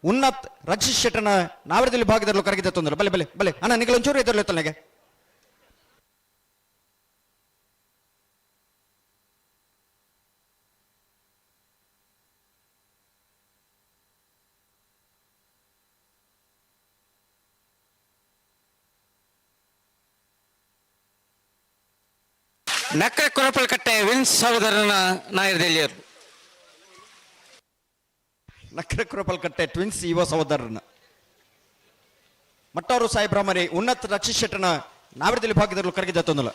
ಉನ್ನತ್ ರಕ್ಷಿತ್ ಶೆಟ್ಟನ ನಾವರದಲ್ಲಿ ಭಾಗದಲ್ಲೂ ಕರಗಿದ ತೊಂದರೆ ಬಲೆ ಬಲೆ ಬಲೆ ಅಣ್ಣ ನಿಗಲ ಒಂಚೂರು ಎದುರಲ್ಲ ತನಗೆ ನಕ್ಕರೆ ಕೊರಪಲ್ ಕಟ್ಟೆ ವಿನ್ಸ್ ಸಹೋದರನ ನಾಯರ್ದಲ್ಲಿಯರು ನಕ್ಕರೆ ಕೊರಪಲ್ ಕಟ್ಟೆ ಟ್ವಿನ್ಸ್ ಯುವ ಸಹೋದರನ ಮಟ್ಟವರು ಸಾಯಿ ಬ್ರಹ್ಮರಿ ಉನ್ನತ್ ರಕ್ಷಿತ್ ಶೆಟ್ಟನ ನಾವರದಲ್ಲಿ ಭಾಗದಲ್ಲೂ ಕರಗಿದ ತೊಂದಲ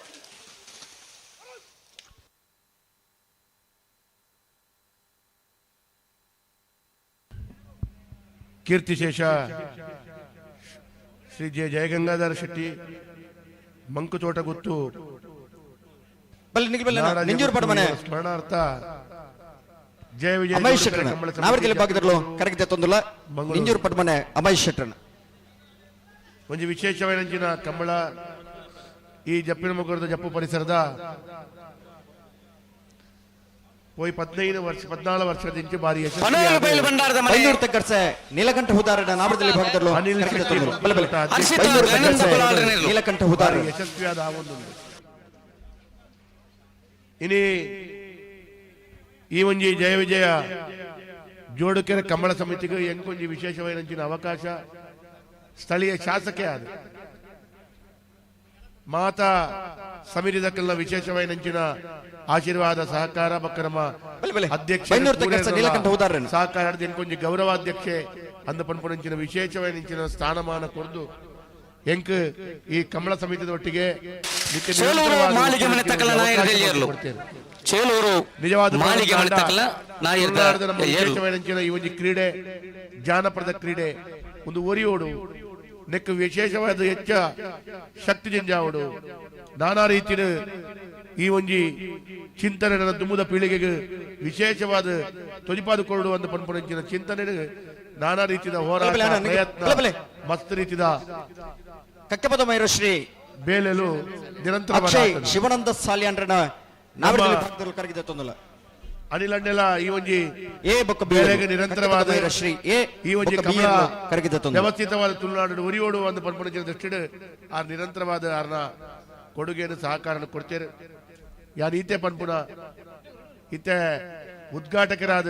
ಕೀರ್ತಿಶೇಷ ಶ್ರೀ ಜಯಗಂಗಾಧರ ಶೆಟ್ಟಿ ಮಂಕುತೋಟ ಗುತ್ತು ಸ್ಮರಣಾರ್ಥ ಜಯ ವಿಜಯ ಅಮೈಶ್ ಶೆಟ್ಟನ ನಾವರದಲ್ಲಿ ಭಾಗದಲ್ಲೂ ಕರಗಿದ ತೊಂದಲ ನಿಂಜೂರು ಪಡ್ಮನೆ ಅಮೈಶ್ ಶೆಟ್ಟನ ಒಂದು ವಿಶೇಷವಾದ ಕಂಬಳ ಈ ಜಪ್ಪಿನ ಮೊಗರದ ಜಪ್ಪು ಪರಿಸರದ ಪೋಯ್ 14 ವರ್ಷದ ಇಂಚು ಬಾರಿ ನೀಲಕಂಠ ಹುದಾರನ ನಾವರದಲ್ಲಿ ಭಾಗದಲ್ಲೂ ನೀಲಕಂಠ ಹುದಾರ ಯಶಸ್ವಿಯಾದ ಆ ಒಂದು ಇನಿ ಈ ಒಂಜಿ ಜಯ ವಿಜಯ ಜೋಡುಕೆರೆ ಕಂಬಳ ಸಮಿತಿಗೆ ಎಂಕೊಂಜಿ ವಿಶೇಷವಾದ ಅವಕಾಶ ಸ್ಥಳೀಯ ಶಾಸಕೇ ಆದ ಮಾತಾ ಸಮಿತಿದಕ್ಕೆಲ್ಲ ವಿಶೇಷವಾದ ಆಶೀರ್ವಾದ ಸಹಕಾರ ಬಕ್ಕ ನಮ್ಮ ಅಧ್ಯಕ್ಷ ಸಹಕಾರ ಎಂಕೊಂಜಿ ಗೌರವಾಧ್ಯಕ್ಷೆ ಅಂದ ಪನ್ಪುನಂಚಿನ ವಿಶೇಷವಾದ ಸ್ಥಾನಮಾನ ಕೊರ್ದು ಎಂಕ್ ಈ ಕಂಬಳ ಸಮಿತಿದ ಒಟ್ಟಿಗೆ ನಿಜವಾದ ಈ ಒಂದು ಕ್ರೀಡೆ ಜಾನಪದ ಕ್ರೀಡೆ ಒಂದು ಒರಿಯೋಡು ನೆಕ್ ವಿಶೇಷವಾದ ಹೆಚ್ಚ ಶಕ್ತಿ ಜಂಜಾವಡು ನಾನಾ ರೀತಿಯ ಈ ಒಂಜಿ ಚಿಂತನೆ ನನ್ನ ದುಮ್ಮದ ಪೀಳಿಗೆಗೆ ವಿಶೇಷವಾದ ತೊಜಿಪಾದು ಕೊರಡು ಅಂತ ಪನ್ಪುನಂಚಿನ ಚಿಂತನೆ ನಾನಾ ರೀತಿಯ ಹೋರಾಟ ಪ್ರಯತ್ನ ಮಸ್ತ್ ರೀತಿಯ ಕಕ್ಕಪದ ಮೈರಶ್ರೀ ಬೇಲೆಲು ನಿರಂತರ ಶಿವಾನಂದ ಸಾಲ್ಯಾಂಡ್ರನ ನಾವರದಲ್ಲಿ ಕರಗಿದ ತೊಂದಲ ಅನಿಲಂಡೆಲ ಈ ಒಂಜಿ ಬೇಲೆಗೆ ನಿರಂತರವಾದ ಈ ಒಂಜಿ ಕಮಲ ಕರಗಿದ ತೊಂದಲ ವ್ಯವಸ್ಥಿತವಾದ ತುಳುನಾಡು ಉರಿಯೋಡು ಒಂದು ಪನ್ಪುನಂಚಿನ ದೃಷ್ಟಿಡು ಆ ನಿರಂತರವಾದ ಅರ್ನ ಕೊಡುಗೆಯನ್ನು ಸಹಕಾರ ಕೊಡ್ತೇನೆ ಯಾರು ಈತೆ ಪನ್ಪುನ ಈತೆ ಉದ್ಘಾಟಕರಾದ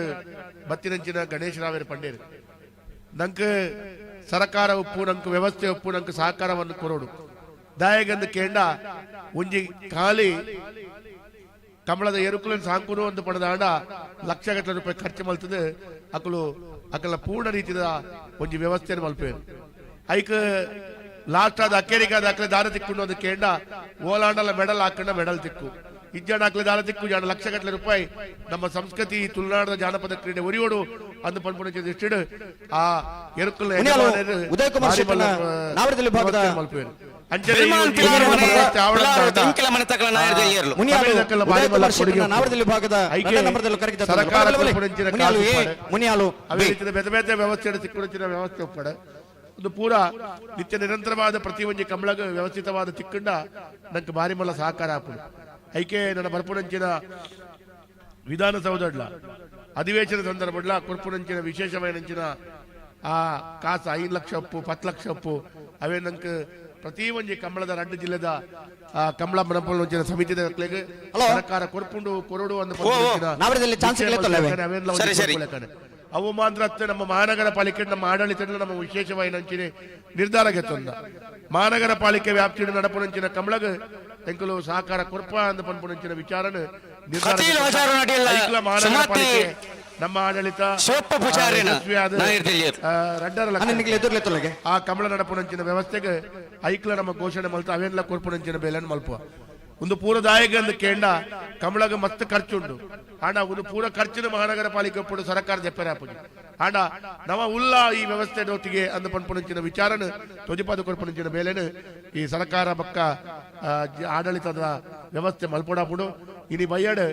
ಬತ್ತಿನಂಚಿನ ಗಣೇಶ ರಾವೇರ್ ಪಂಡೇರು ನಂಗೆ ಸರ್ಕಾರ ಉಪ್ಪು ನಂಗೆ ವ್ಯವಸ್ಥೆ ಉಪ್ಪು ನಂಗೆ ಸಹಕಾರವನ್ನು ಕೊರೋಡು ದಾಯಗಂದು ಕೇಂಡ ಒಂಜಿ ಖಾಲಿ ಕಂಬಳದ ಎರುಕುಲನ್ನು ಸಾಂಕುನು ಒಂದು ಪಡೆದಾಂಡ ಲಕ್ಷಗಟ್ಟಲೆ ರೂಪಾಯಿ ಖರ್ಚು ಮಲ್ತದೆ ಅಕಲ ಪೂರ್ಣ ರೀತಿಯ ಒಂಜಿ ವ್ಯವಸ್ಥೆಯನ್ನು ಮಲ್ಪೇರು ಐಕ್ ಲಾಸ್ಟ್ ಆದ ಅಕ್ಕೇರಿಗಾದ ಅಕ್ಕಲೆ ದಾರ ತಿಕ್ಕೊಂಡು ಒಂದು ಕೇಂಡ ಓಲಾಂಡಲ ಮೆಡಲ್ ಹಾಕೊಂಡ ಮೆಡಲ್ ತಿಕ್ಕು ಇಜ್ಜಾಣ ಅಕ್ಲೆ ದಾರ ತಿಕ್ಕು ಜಾಣ ಲಕ್ಷಗಟ್ಟಲೆ ರೂಪಾಯಿ ನಮ್ಮ ಸಂಸ್ಕೃತಿ ತುಳುನಾಡದ ಜಾನಪದ ಕ್ರೀಡೆ ಒರಿಯೋಡು ಅಂದು ಪನ್ಪುಣ ಇಷ್ಟಿಡು ಆ ಎರುಕುಲ ಮಲ್ಪೇರು ವ್ಯವಸ್ಥೆ ಒಪ್ಪಡ ಒಂದು ಪೂರ ನಿತ್ಯ ನಿರಂತರವಾದ ಪ್ರತಿ ಒಂಜಿ ಕಂಬಳಗ ವ್ಯವಸ್ಥಿತವಾದ ತಿಕ್ಕಂಡ ನಂಗೆ ಬಾರಿ ಮಲ್ಲ ಸಹಕಾರ ಹಾಪುಡು ಐಕೆ ನನ್ನ ಬರ್ಪುಣಂಚಿನ ವಿಧಾನಸೌಧಡ್ಲ ಅಧಿವೇಶನ ಸಂದರ್ಭಡ್ಲ ಕೊರ್ಪುಣಂಚಿನ ವಿಶೇಷವಾದಂಚಿನ ಆ ಕಾಸ 5 ಲಕ್ಷ ಒಪ್ಪು 10 ಲಕ್ಷ ಒಪ್ಪು ಅವೇ ನಂಗೆ ಪ್ರತಿ ಒಂಜಿ ಕಂಬಳದ 2 ಜಿಲ್ಲೆದ ಕಂಬಳ ಮನಪುಣಂಚಿನ ಸಮಿತಿ ಸರ್ಕಾರ ಕೊರ್ಪುಂಡು ಕೊರಡು ಅವು ಮಾತ್ರ ನಮ್ಮ ಮಹಾನಗರ ಪಾಲಿಕೆ ನಮ್ಮ ಆಡಳಿತ ನಮ್ಮ ವಿಶೇಷವಾಗಿ ನಂಚಿನ ನಿರ್ಧಾರ ಗೆತ್ತೊಂದ ಮಹಾನಗರ ಪಾಲಿಕೆ ವ್ಯಾಪ್ತಿಯ ನಡಪುನಂಚಿನ ಕಮಲಗ ಎಂಕಲು ಸಹಕಾರ ಕೊರ್ಪ ಅಂತ ಪನ್ಪುನಂಚಿನ ವಿಚಾರನ ನಿರ್ಧಾರ ಮಹಾನಗರ ಪಾಲಿಕೆ ನಮ್ಮ ಆಡಳಿತ ಆ ಕಮಲ ನಡಪುನಂಚಿನ ವ್ಯವಸ್ಥೆಗೆ ಐಕ್ಲ ನಮ್ಮ ಘೋಷಣೆ ಮಲ್ತ ಅವೆಲ್ಲ ಕೊರ್ಪುನಂಚಿನ ಬೇಲನ್ ಮಲ್ಪ ಒಂದು ಪೂರದಾಯಕ ಅಂದ ಕೇಂಡ ಕಮಲಗ ಮಸ್ತ್ ಖರ್ಚುಂಡು ಆಂಡ ಒಂದು ಪೂರ ಖರ್ಚಿನ ಮಹಾನಗರ ಪಾಲಿಕೆ ಒಪ್ಪುಡು ಸರ್ಕಾರ ಜಪ್ಪರೆ ಹಾಪುಜಿ ಆಂಡ ನವ ಉಲ್ಲ ಈ ವ್ಯವಸ್ಥೆ ಒತ್ತಿಗೆ ಅಂದ ಪನ್ಪುನಂಚಿನ ವಿಚಾರನ ತೊಜಿಪಾದ ಕೊರ್ಪುನಂಚಿನ ಬೇಲೆನು ಈ ಸರ್ಕಾರ ಬಕ್ಕ ಆಡಳಿತದ ವ್ಯವಸ್ಥೆ ಮಲ್ಪೊಡಾಪುಡು ಇನಿ ಬಯ್ಯಡ್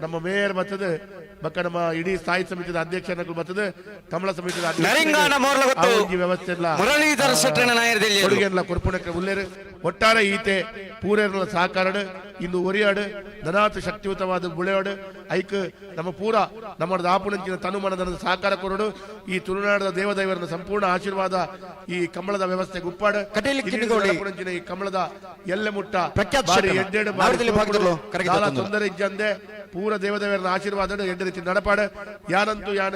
ನಮ್ಮ ಮೇಯರ್ ಬರ್ತದೆ ಬಕ್ಕ ನಮ್ಮ ಇಡೀ ಸ್ಥಾಯಿ ಸಮಿತಿಯ ಅಧ್ಯಕ್ಷರು ಬರ್ತದೆ ಕಮಲ ಸಮಿತಿಯ ವ್ಯವಸ್ಥೆ ಕೊಡುಗೆಲ್ಲ ಕೊರ್ಪುಣಕ್ಕೆ ಉಲ್ಲೇರು ಒಟ್ಟಾರೆ ಈತೆ ಪೂರೇರ್ನ ಸಹಕಾರ ಇಂದು ಒರಿಯಾಡು ಧನಾಥ ಶಕ್ತಿಯುತವಾದ ಬುಳೆಯೋಡು ಐಕ್ ನಮ್ಮ ಪೂರ ನಮ್ಮ ಆಪುಣಂಚಿನ ತನುಮನದ ಸಹಕಾರ ಕೊರಡು ಈ ತುಳುನಾಡದ ದೇವದೈವರನ್ನ ಸಂಪೂರ್ಣ ಆಶೀರ್ವಾದ ಈ ಕಮಲದ ವ್ಯವಸ್ಥೆಗೆ ಉಪ್ಪಾಡು ಆಪುಣಂಚಿನ ಈ ಕಮಲದ ಎಲ್ಲೆ ಮುಟ್ಟ ಬಾರಿ ಎಡ್ಡೆಡು ತೊಂದರೆ ಇಜ್ಜಂದೆ ಪೂರ ದೇವದೈವರನ್ನ ಆಶೀರ್ವಾದ ಎಡ್ಡೆ ರೀತಿ ನಡಪಾಡು ಯಾನಂತೂ ಯಾನ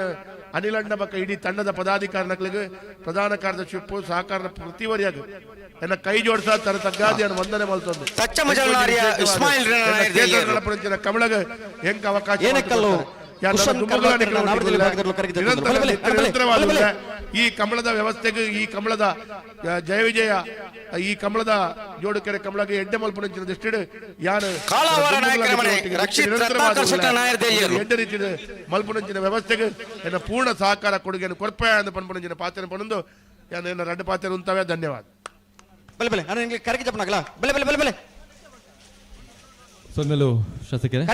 ಅನಿಲಣ್ಣ ಬಕ್ಕ ಇಡೀ ತಂಡದ ಪದಾಧಿಕಾರಿಗಳಿಗೆ ಪ್ರಧಾನ ಕಾರ್ಯದರ್ಶಿ ಸಹಕಾರ ಪ್ರತಿವರಿಯಾಗ ಎನ್ನ ಕೈ ಜೋಡಿಸ ತರ ತಗ್ಗಾದಿ ವಂದನೆ ಮಲ್ತೊಂದು ಕಮಲಗ ಹೆಂಗ ಅವಕಾಶ ಈ ಕಮಲದ ವ್ಯವಸ್ಥೆಗೆ ಈ ಕಮಲದ ಜಯ ವಿಜಯ ಈ ಕಮಲದ ಜೋಡುಕೆರೆ ಕಮಲಗೆ ಎಡ್ಡೆ ಮಲ್ಪುಣಂಚಿನ ದೃಷ್ಟಿಡು ಯಾನು ಎಡ್ಡೆ ರೀತಿಯ ಮಲ್ಪುಣಂಚಿನ ವ್ಯವಸ್ಥೆಗೆ ಎನ್ನ ಪೂರ್ಣ ಸಹಕಾರ ಕೊಡುಗೆಯನ್ನು ಕೊರ್ಪೆ ಅಂತ ಪನ್ಪುಣಂಚಿನ ಪಾತ್ರ ಪಣಂದು ಯಾನು ಎನ್ನ ರಡ್ಡು ಪಾತ್ರ ಉಂಟವೆ ಧನ್ಯವಾದ ಸೊನ್ನೆಲು ಶಾಸಕರೇ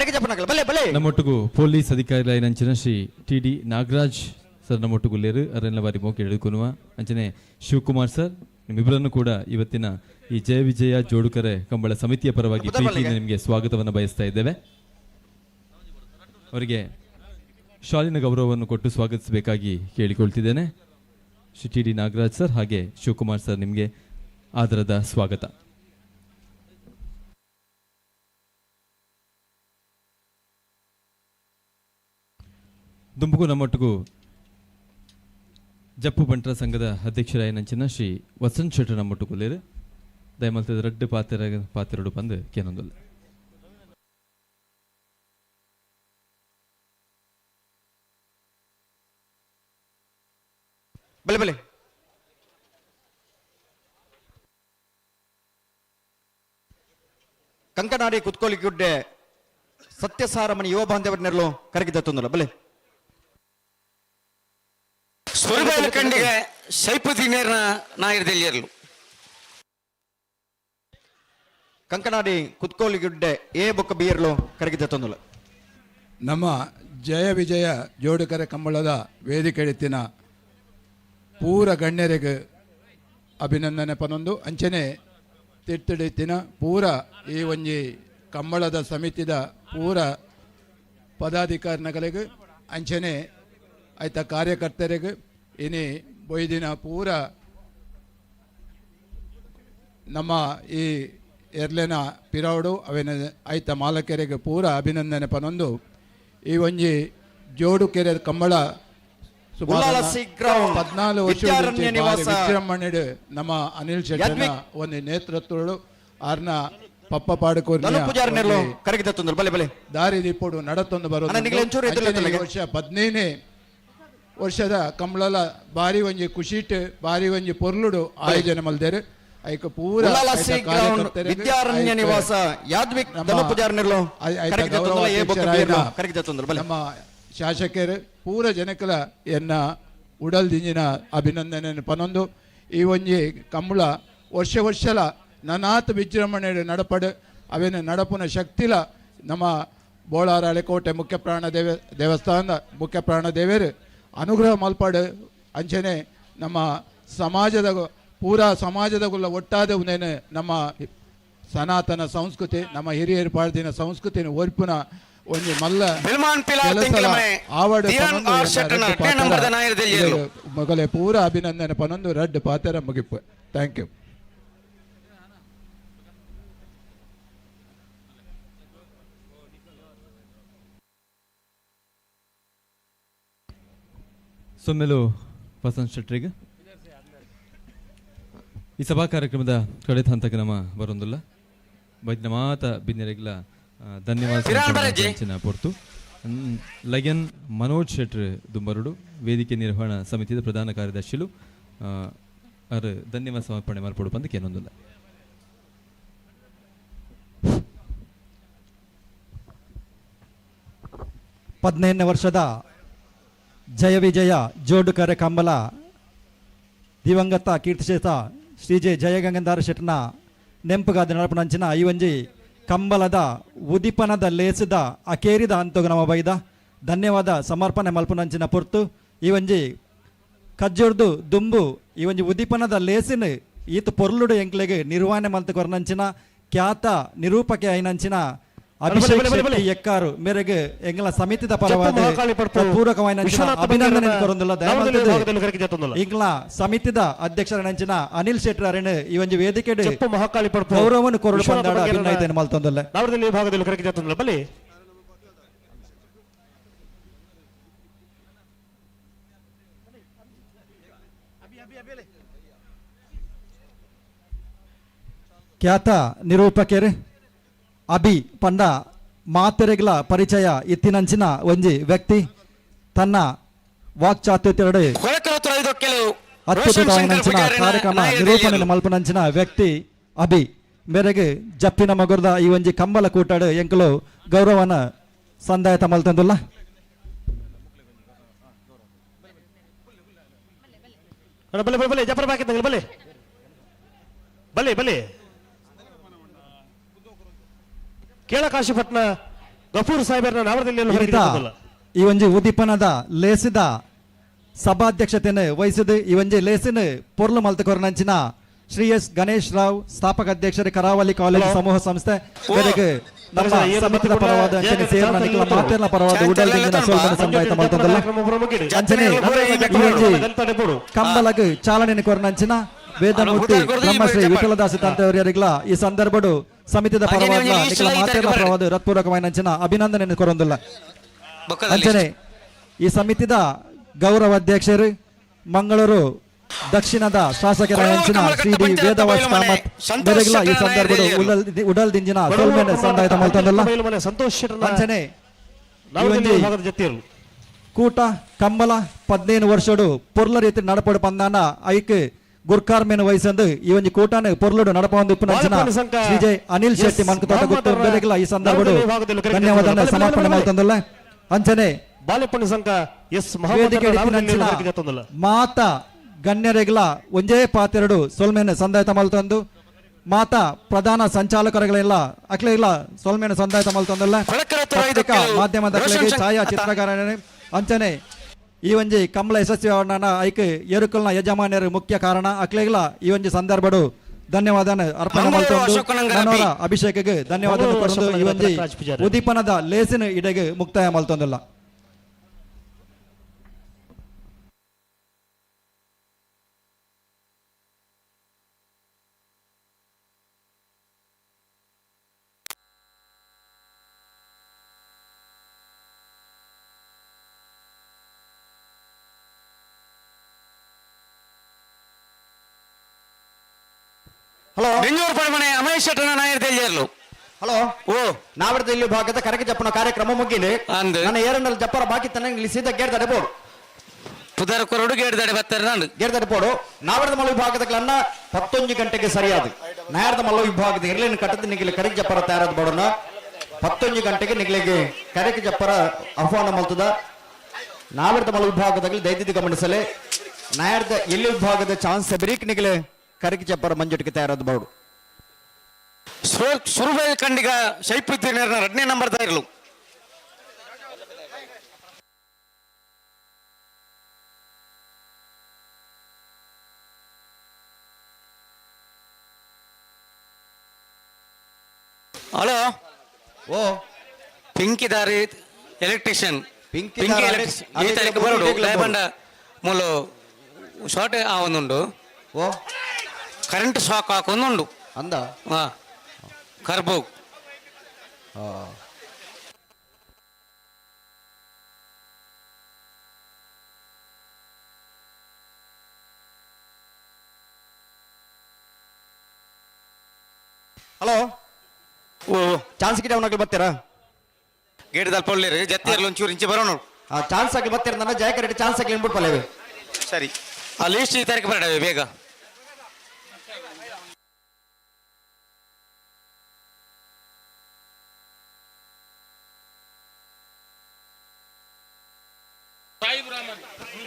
ನಮ್ಮೊಟ್ಟಿಗೂ ಪೊಲೀಸ್ ಅಧಿಕಾರಿ ನಂಚಿನ ಶ್ರೀ ಟಿ.ಡಿ. ನಾಗರಾಜ್ ಸರ್ ನಮ್ಮೊಟ್ಟಿಗೂ ಲೇರು ಅರೆಲ್ಲ ಬಾರಿ ಮೋಕೆ ಎಳುಕೊನುವ ಅಂಚನೆ ಶಿವಕುಮಾರ್ ಸರ್ ನಿಮ್ಮಿಬ್ಬರನ್ನು ಕೂಡ ಇವತ್ತಿನ ಈ ಜಯ ವಿಜಯ ಜೋಡುಕರೆ ಕಂಬಳ ಸಮಿತಿಯ ಪರವಾಗಿ ಪ್ರೀತಿಯಿಂದ ನಿಮಗೆ ಸ್ವಾಗತವನ್ನು ಬಯಸ್ತಾ ಇದ್ದೇವೆ. ಅವರಿಗೆ ಶಾಲಿನ ಗೌರವವನ್ನು ಕೊಟ್ಟು ಸ್ವಾಗತಿಸಬೇಕಾಗಿ ಕೇಳಿಕೊಳ್ತಿದ್ದೇನೆ. ಶ್ರೀ ಟಿ.ಡಿ. ನಾಗರಾಜ್ ಸರ್ ಹಾಗೆ ಶಿವಕುಮಾರ್ ಸರ್ ನಿಮಗೆ ಆದರದ ಸ್ವಾಗತ. ದುಂಬುಗು ನಮ್ಮೊಟ್ಟಿಗೂ ಜಪ್ಪು ಬಂಟರ ಸಂಘದ ಅಧ್ಯಕ್ಷರಾಯ ನಂಚಿನ ಶ್ರೀ ವಸಂತ್ ಶೆಟ್ಟರ್ ನಮ್ಮೊಟ್ಟಿಗೂ ಲೇರು ದಯಮಲ್ತದ ರಡ್ಡು ಪಾತಿರಡು ಬಂದು ಕೇನೊಂದಲ್ಲ. ಕಂಕನಾಡಿ ಕುತ್ಕೋಲಿ ಗುಡ್ಡೆ ಸತ್ಯಸಾರಮಣಿ ಯುವ ಬಾಂಧವರನ್ನೆಲ್ಲೋ ಕರಗಿದ ತೊಂದಲ ಬಲೆ ಸ್ವರ್ಗಾಲ ಕಂಡಿಗೆ ಸೈಪತಿ ನೇರ್ನ ನಾಯಿರದಲ್ಲಿರಲು ಕಂಕನಾಡಿ ಕುತ್ಕೋಲಿ ಗುಡ್ಡೆ ಎ ಬೊಕ್ಕ ಬಿಯರ್ಲು ಕರಗಿದ ತೊಂದಲ ನಮ್ಮ ಜಯ ವಿಜಯ ಜೋಡುಕರೆ ಕಂಬಳದ ವೇದಿಕೆ ಎತ್ತಿನ ಪೂರ ಗಣ್ಯರಿಗೆ ಅಭಿನಂದನೆ ಪನೊಂದು ಅಂಚನೆ ತಿಟ್ಟಿಡಿತ್ತಿನ ಪೂರ ಈ ಒಂಜಿ ಕಂಬಳದ ಸಮಿತಿದ ಪೂರ ಪದಾಧಿಕಾರಿಗಳಿಗೆ ಅಂಚನೆ ಆಯ್ತ ಕಾರ್ಯಕರ್ತರಿಗೆ ಇನಿ ಬೊಯ್ದಿನ ಪೂರ ನಮ್ಮ ಈ ಎರ್ಲೆನ ಪಿರೌಡು ಅವೇನ ಆಯ್ತ ಮಾಲಕೆರೆಗೆ ಪೂರ ಅಭಿನಂದನೆ ಪನೊಂದು ಈ ಒಂಜಿ ಜೋಡುಕೆರೆ ಕಂಬಳ 14 ವರ್ಷ ವಿಜೃಂಭಣೆಡು ನಮ್ಮ ಅನಿಲ್ ಶೆಟ್ಟನ ಒಂದು ನೇತೃತ್ವಗಳು ಆರ್ನ ಪಪ್ಪ ಪಾಡುಕೋರಿ ದಾರಿ ದೀಪೋಡು ನಡತೊಂದು ಬರೋದು ವರ್ಷ 15ನೇ ವರ್ಷದ ಕಂಬಳಲ ಬಾರಿ ಒಂಜಿ ಖುಷಿಟ್ ಬಾರಿ ಒಂಜಿ ಪೊರ್ಲುಡು ಆಯೋಜನೆ ಮಲ್ದೇರು ಐಕ ಪೂರ ನಮ್ಮ ಶಾಸಕರು ಪೂರ ಜನಕಲ ಎನ್ನ ಉಡಲ್ ದಿಂಜಿನ ಅಭಿನಂದನೆ ಪನೊಂದು ಈ ಒಂಜಿ ಕಂಬಳ ವರ್ಷ ವರ್ಷಲ ನನಾತ್ ವಿಜೃಂಭಣೆ ನಡಪಡು ಅವೇನು ನಡಪುನ ಶಕ್ತಿಲ ನಮ್ಮ ಬೋಳಾರ ಕೋಟೆ ಮುಖ್ಯ ಪ್ರಾಣ ದೇವಸ್ಥಾನದ ಮುಖ್ಯ ಪ್ರಾಣ ದೇವರು ಅನುಗ್ರಹ ಮಲ್ಪಡು ಅಂಚನೆ ನಮ್ಮ ಸಮಾಜದ ಪೂರ ಸಮಾಜದಗುಲ್ಲ ಒಟ್ಟಾದ ಉನೇನು ನಮ್ಮ ಸನಾತನ ಸಂಸ್ಕೃತಿ ನಮ್ಮ ಹಿರಿಯರು ಪಾಡ್ದಿನ ಸಂಸ್ಕೃತಿನ ಓರ್ಪುನ ಒಂದು ಮಲ್ಲ ಆವಡ ಮೊಗಲೆ ಪೂರ ಅಭಿನಂದನೆ ಪನೊಂದು ರಡ್ಡು ಪಾತ್ರ ಮುಗಿಪು. Thank you. ಸೊಮ್ಮೆಲು ವಸಂತ್ ಶೆಟ್ರಿಗೆ ಈ ಸಭಾ ಕಾರ್ಯಕ್ರಮದ ಕಡೆದ ಹಂತಕ್ಕೆ ನಮ್ಮ ಬರೊಂದಿಲ್ಲ ಬೈದ್ನ ಮಾತ ಬಿನ್ನೆರೆಗ್ಲ ಧನ್ಯವಾದ ಪೊರ್ತು ಲಗನ್ ಮನೋಜ್ ಶೆಟ್ರ್ ದುಂಬರುಡು ವೇದಿಕೆ ನಿರ್ವಹಣಾ ಸಮಿತಿಯ ಪ್ರಧಾನ ಕಾರ್ಯದರ್ಶಿಲು ಅವರು ಧನ್ಯವಾದ ಸಮರ್ಪಣೆ ಮಾಡ್ಕೊಡು ಬಂದಕ್ಕೆ ಏನೊಂದಿಲ್ಲ. ಹದಿನೈದನೇ ವರ್ಷದ ಜಯ ವಿಜಯ ಜೋಡುಕರೆ ಕಂಬಲ ದಿವಂಗತ ಕೀರ್ತಿಶೇಷ ಶ್ರೀ ಜೆ ಜಯಗಂಗಾಧರ ಶೆಟ್ಟನ ನೆಂಪುಗಾದ ನಡಪನಂಚಿನ ಈ ಒಂಜಿ ಕಂಬಲದ ಉದಿಪನದ ಲೇಸಿದ ಅಕೇರಿದ ಅಂತೋಗ ನಮ್ಮ ಬೈದ ಧನ್ಯವಾದ ಸಮರ್ಪಣೆ ಮಲ್ಪನಂಚಿನ ಪೊರ್ತು ಈ ಒಂಜಿ ಕಜ್ಜೊರ್ದು ದುಂಬು ಈ ಒಂಜಿ ಉದಿಪನದ ಲೇಸಿನ ಈತ ಪೊರ್ಲುಡು ಎಂಕ್ಲೆಗೆ ನಿರ್ವಹಣೆ ಮಲ್ತು ಕೊರನಂಚಿನ ಖ್ಯಾತ ನಿರೂಪಕೆ ಐನಂಚಿನ ಅಭಿಷೇಕ್ ಶೆಟ್ಟಿ ಎಕ್ಕಾರು ಮೇರೆಗೆ ಎಂಗ್ಲ ಸಮಿತಿದ ಪರವಾದ ಪೂರಕವಾದ ಅಭಿನಂದನೆ ಕೊರೊಂದುಲ್ಲ ಇಂಗ್ಲ ಸಮಿತಿದ ಅಧ್ಯಕ್ಷರ ಅನಿಲ್ ಶೆಟ್ಟಿ ಅರೆನ್ ಈ ಒಂದು ವೇದಿಕೆ ಗೌರವವನ್ನು ಕೊರಡು ಬಂದಾಡ ಅಭಿನಂದನೆ ಮಲ್ತೊಂದಲ್ಲ ಭಾಗದಲ್ಲಿ ಕರೆಕ್ಟ್ ಜತ್ತೊಂದಲ್ಲ ಬಲಿ ಖ್ಯಾತ ನಿರೂಪಕರು ಅಭಿ ಪಂಡ ಮಾತೆರೆಗ್ಲ ಪರಿಚಯ ಇತ್ತಿನಂಚಿನ ಒಂಜಿ ವ್ಯಕ್ತಿ ತನ್ನ ವಾಕ್ಚಾತುರ್ಯಡೆ ಅತ್ಯುತ್ತಮವಾದ ಕಾರ್ಯಕ್ರಮ ನಿರೂಪಣೆ ಮಲ್ಪನಂಚಿನ ವ್ಯಕ್ತಿ ಅಭಿ ಮೇರೆಗೆ ಜಪ್ಪಿನ ಮಗುರ್ದ ಈ ಒಂಜಿ ಕಂಬಲ ಕೂಟಾಡು ಎಂಕಲು ಗೌರವನ ಸಂದಾಯತ ಮಲ್ತಂದುಲ್ಲ. ಕೇಳಕಾಶಿಪಟ್ನ ಗಫೂರ್ ಸಾಹೇಬರ ಈ ಒಂಜಿ ಉದಿಪನದ ಲೇಸಿದ ಸಭಾಧ್ಯಕ್ಷತೆಯನ್ನು ವಹಿಸಿದ ಈ ಒಂಜಿ ಲೇಸಿನ ಪೊರ್ಲು ಮಲ್ತಕೊರನಂಚಿನ ಶ್ರೀ ಎಸ್ ಗಣೇಶ್ ರಾವ್ ಸ್ಥಾಪಕ ಅಧ್ಯಕ್ಷರು ಕರಾವಳಿ ಕಾಲೇಜು ಸಮೂಹ ಸಂಸ್ಥೆ ಮೇರೆಗೆ ನಮ್ಮ ಸಮಿತಿದ ಪರವಾದ ಮಾತೆರ್ನ ಪರವಾದ ಉಡಲ್ದಿಂದಿನ ಸೋಲ್ಮನ ಸಂದಾಯತ ಮಲ್ತಂದಲ್ಲ ಅಂಚನೆ ಈ ಒಂಜಿ ಕಂಬಲಗ್ ಚಾಲನೆ ಕೊರನಂಚಿನ ವೇದಮೂರ್ತಿ ಬ್ರಹ್ಮಶ್ರೀ ವಿಠಲದಾಸ ತಂತೆಯವರಿಗಲ ಈ ಸಂದರ್ಭಡು ಸಮಿತಿದ ಪರವಾದ ಮಾತೆರ್ನ ಪರವಾದ ಹೃತ್ಪೂರ್ವಕವಾದ ಅಭಿನಂದನೆ ಕೊರೊಂದಿಲ್ಲ. ಅಂಚನೆ ಈ ಸಮಿತಿದ ಗೌರವ ಅಧ್ಯಕ್ಷರು ಮಂಗಳೂರು ದಕ್ಷಿಣದ ಶಾಸಕರ ಹೆಂಚಿನ ಶ್ರೀ ಡಿ ವೇದವಾಸ್ ಕಾಮತ್ ಮೇರೆಗ್ಲ ಈ ಸಂದರ್ಭಡು ಉಡಲ್ ದಿಂಜಿನ ಸೋಲ್ಮೆನ ಸಂದಾಯತ ಮಲ್ತಂದಲ್ಲ. ಅಂಚನೆ ಕೂಟ ಕಂಬಲ 15 ವರ್ಷಡು ಪೊರ್ಲ ರೀತಿ ನಡಪಡು ಪಂದಾನ ಐಕ್ ಗುರ್ಕಾರ್ ಮೇನು ವಹಿಸಂದು ಈ ಒಂದು ಕೂಟನ ಪೊರ್ಲುಡು ನಡಪೊಂದು ಉಪ್ಪುನಂಚಿನ ಶ್ರೀ ಜೆ ಅನಿಲ್ ಶೆಟ್ಟಿ ಮನ್ಕುತೋಟ ಗೊತ್ತು ಬೆಲೆಗಿಲ್ಲ ಈ ಸಂದರ್ಭಡು ಧನ್ಯವಾದ ಸಮರ್ಪಣೆ ಮಲ್ತಂದಲ್ಲ. ಅಂಚನೆ ವೇದಿಕೆ ಮಾತ ಗಣ್ಯರೆಗ್ಲ ಒಂಜೇ ಪಾತೆರಡು ಸೊಲ್ಮೇನ ಸಂದಾಯತ ಮಲ್ತಂದು ಮಾತ ಪ್ರಧಾನ ಸಂಚಾಲಕರುಗಳೆಲ್ಲ ಅಕ್ಲೆಲ್ಲ ಸೊಲ್ಮೇನ ಸಂದಾಯತ ಮಲ್ತಂದಲ್ಲ. ಪತ್ರಿಕಾ ಮಾಧ್ಯಮದ ಛಾಯಾ ಚಿತ್ರಗಾರನೇ ಅಂಚನೆ ಈ ಒಂಜಿ ಕಂಬಳ ಯಶಸ್ವಿ ಐಕ್ ಎರುಕಲ್ನ ಯಜಮಾನ್ಯರು ಮುಖ್ಯ ಕಾರಣ ಅಕ್ಲೆಗ್ಲ ಈ ಒಂಜಿ ಸಂದರ್ಭಡು ಧನ್ಯವಾದ ಅರ್ಪಣೆ ಮಲ್ತೊಂದು ಅಭಿಷೇಕಗೆ ಧನ್ಯವಾದ ಕೊಡೋದು ಈ ಒಂಜಿ ಉದೀಪನದ ಲೇಸಿನ ಇಡೆಗೆ ಮುಕ್ತಾಯ ಮಲ್ತೊಂದಿಲ್ಲ. ಹಲೋ ಬೆಂಗಳೂರು ಪರಮನೆ ಅಮರೇಶ್ ಶೆಟ್ಟನ ನಾಯರ್ದಲ್ಲಿಯರ್ಲು ಹಲೋ ಓ ನಾವಿಡದ ಇಲ್ಲಿ ಭಾಗದ ಕರಕೆ ಜಪ್ಪನ ಕಾರ್ಯಕ್ರಮ ಮುಗಿಲಿ ನನ್ನ ಏರಣ್ಣಲ್ಲಿ ಜಪ್ಪರ ಬಾಕಿ ತನ್ನ ಸೀದಾ ಗೇರ್ದಡೆ ಬೋಡು ಪುದರ ಕೊರಡು ಗೇರ್ದಡೆ ಬತ್ತಾರೆ ನಾನು ಗೇರ್ದಡೆ ಬೋಡು ನಾವಿಡದ ಮಲ್ಲ ವಿಭಾಗದ 11 ಗಂಟೆಗೆ ಸರಿಯಾದ ನಾಯರ್ದ ಮಲ್ಲ ವಿಭಾಗದ ಇರ್ಲಿನ ಕಟ್ಟದ ನಿಗಿಲಿ ಕರಕೆ ಜಪ್ಪರ ತಯಾರಾದ ಬೋಡನ 11 ಗಂಟೆಗೆ ನಿಗಿಲಿಗೆ ಕರಕೆ ಜಪ್ಪರ ಆಹ್ವಾನ ಮಲ್ತದ ನಾವಿಡದ ಮಲ್ಲ ವಿಭಾಗದಲ್ಲಿ ದೈದಿಕ ಗಮನಿಸಲೆ ನಾಯರ್ದ ಎಲ್ಲಿ ವಿಭಾಗದ ಚಾನ್ಸ್ ಬ್ರೇಕ್ ನಿಗಿಲೆ ಕರಕೆ ಜಪ್ಪರ ಮಂಜುಟಿಗೆ ತಯಾರಾದ ಬೋಡು ಸುರುಬೆ ಕಂಡಿಗ ಶೈಪುತ್ತೀರ್ನ 2ನೇ ನಂಬರ್ ತಯಾರಲು ಹಲೋ ಓ ಪಿಂಕಿದಾರಿ ಎಲೆಕ್ಟ್ರಿಷಿಯನ್ ಪಿಂಕಿ ಬರೋಡು ಲೇಬಂಡ ಮೂಲು ಶಾರ್ಟ್ ಆವೊಂದುಂಡು ಓ ಕರೆಂಟ್ ಶಾಕ್ ಹಾಕೊಂದುಂಡು ಅಂದ ಕರ್ಬೋಗ್ ಹಲೋ ಓ ಚಾನ್ಸ್ ಗಿಡ ಅವನಾಗ್ಲಿ ಬರ್ತೀರಾ ಗೇಟ್ ದಲ್ಪ ಒಳ್ಳೆ ಜತ್ತಿಯರ್ಲಿ ಒಂಚೂರು ಇಂಚೆ ಬರೋಣ ಚಾನ್ಸ್ ಆಗ್ಲಿ ಬರ್ತೀರ ನನ್ನ ಜಯಕರೆಡ್ಡಿ ಚಾನ್ಸ್ ಆಗ್ಲಿ ಅನ್ಬಿಟ್ಟು ಪಲ್ಲೇವೆ ಸರಿ ಆ ಲೀಸ್ಟ್ ಈ ತಾರೀಕು ಬರಡವೆ ಬೇಗ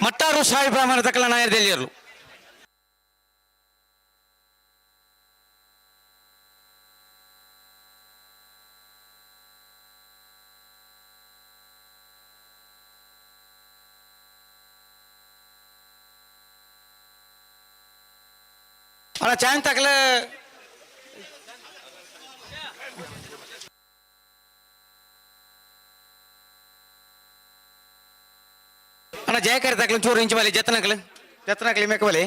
ಮಟ್ಟಾರು ಶಾಹಿ ಬ್ರಾಹ್ಮಣ ತಕ್ಕಲ ನಾಯರ್ದಲ್ಲಿ ಇರಲು ಅಣ್ಣ ಚಾಯ್ ತಕ್ಕಲೆ ಅಣ್ಣ ಜಯಕರಿ ತಕ್ಕಲೆ ಚೂರು ಇಂಚು ಬಲಿ ಜತ್ತನಕಲಿ ಮೇಕಬಲಿ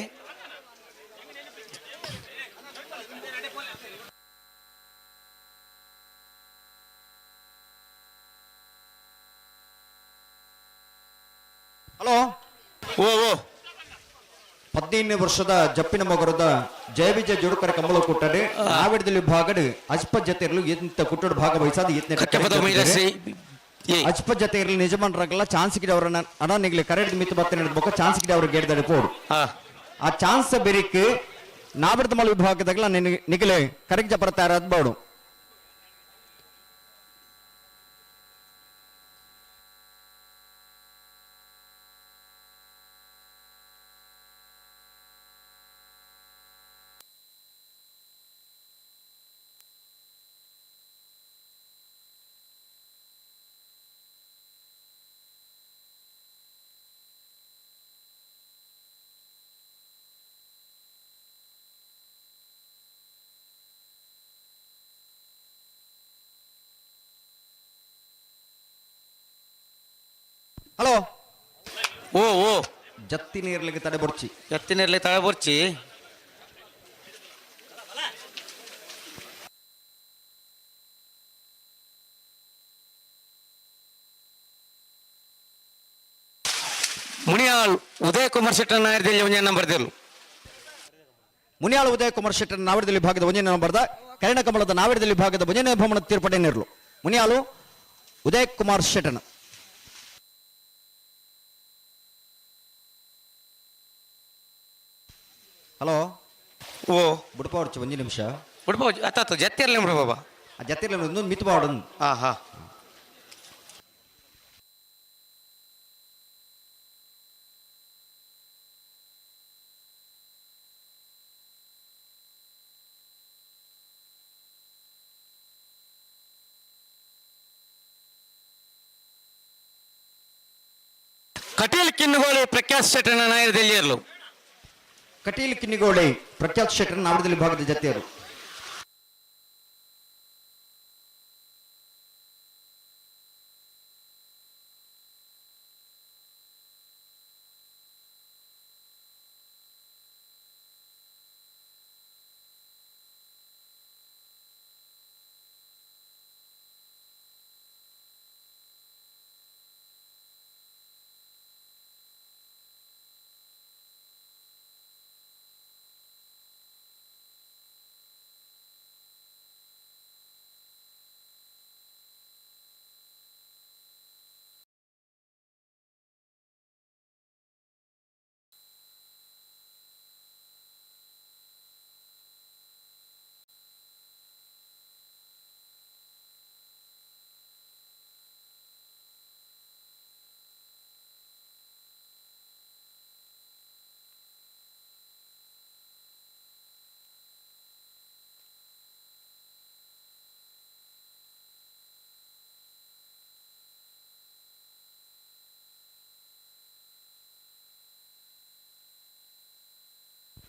ಹಲೋ ಓ ಓ 15 ವರ್ಷದ ಜಪ್ಪಿನ ಮಗರದ ಜಯವಿಜಯ ಜೋಡುಕರ ಕಂಬಳ ಕೂಟಡೆ ನಾವಿಡದಲ್ಲಿ ಭಾಗಡ್ ಅಜ್ಪ ಜೊತೆ ಇರಲು ಎಂತ ಕುಟ್ಟಡ ಭಾಗವಹಿಸಾದ ಅಜ್ಪ ಜೊತೆ ಇರಲಿ ನಿಜಮಾನರಾಗಲ್ಲ ಚಾನ್ಸ್ ಗಿಡ ಅವರನ್ನ ಅಣ್ಣ ನಿಗ್ಲಿ ಕರೆಕ್ಟ್ ಮಿತ್ತು ಬತ್ತ ನಡೆದಬೇಕು ಚಾನ್ಸ್ ಗಿಡ ಅವ್ರಿಗೆ ಗೆಡ್ದಾಡೆ ಪೋಡು ಆ ಚಾನ್ಸ್ ಬೆರಿಕ್ ನಾವಿಡದ ಮಲ ವಿಭಾಗದಾಗಲ್ಲ ನಿಗಲೆ ಕರೆಕ್ಟ್ ಬರ್ತಾರ ಅದ್ಬಾಡು ಹಲೋ ಓ ಓ ಜತ್ತಿನೇರ್ಲಿಗೆ ತಡೆ ಬರ್ಚಿ ಜತ್ತಿನೇರ್ಲಿ ತಡೆ ಬರ್ಚಿ ಮುನಿಯಾಳ್ ಉದಯ ಕುಮಾರ್ ಶೆಟ್ಟರ್ ನಾಯರ್ದಲ್ಲಿ ಒಂದೇ ನಂಬರ್ ದಿರ್ಲು ಮುನಿಯಾಳ ಉದಯ ಕುಮಾರ್ ಶೆಟ್ಟರ್ ನಾವಿಡದಲ್ಲಿ ಭಾಗದ ಒಂದೇ ನಂಬರ್ದ ಕರ್ಣ ಕಮಲದ ನಾವಿಡದಲ್ಲಿ ಭಾಗದ ಒಂದನೇ ಭವನ ತೀರ್ಪಡೆನಿರ್ಲು ಮುನಿಯಾಳು ಉದಯ ಕುಮಾರ್ ಶೆಟ್ಟನ್ ಹಲೋ ಓ ಬುಡ್ಪಾಡ್ಚು ಒಂದು ನಿಮಿಷ ಬಿಡ್ಬೋದು ಅತ್ತ ಜತ್ತಿರ್ಲಿ ಬಿಡು ಬಾಬಾ ಆ ಜೊತೆಲಿ ಒಂದು ಮಿತ್ ಬಾಡನ್ ಹಾ ಹಾ ಕಟೀಲ್ ಕಿನ್ನುಗೋಳಿ ಪ್ರಖ್ಯಾತ್ ಶೆಟ್ಟರ್ ನಾಯರ್ದಲ್ಲಿ ಇರಲು ಕಟೀಲ್ ಕಿನ್ನಿಗೋಳಿ ಪ್ರಖ್ಯಾತ್ ಶೆಟ್ಟರ್ ನಾವಿಡದಲ್ಲಿ ಭಾಗದ ಜತೆಯರು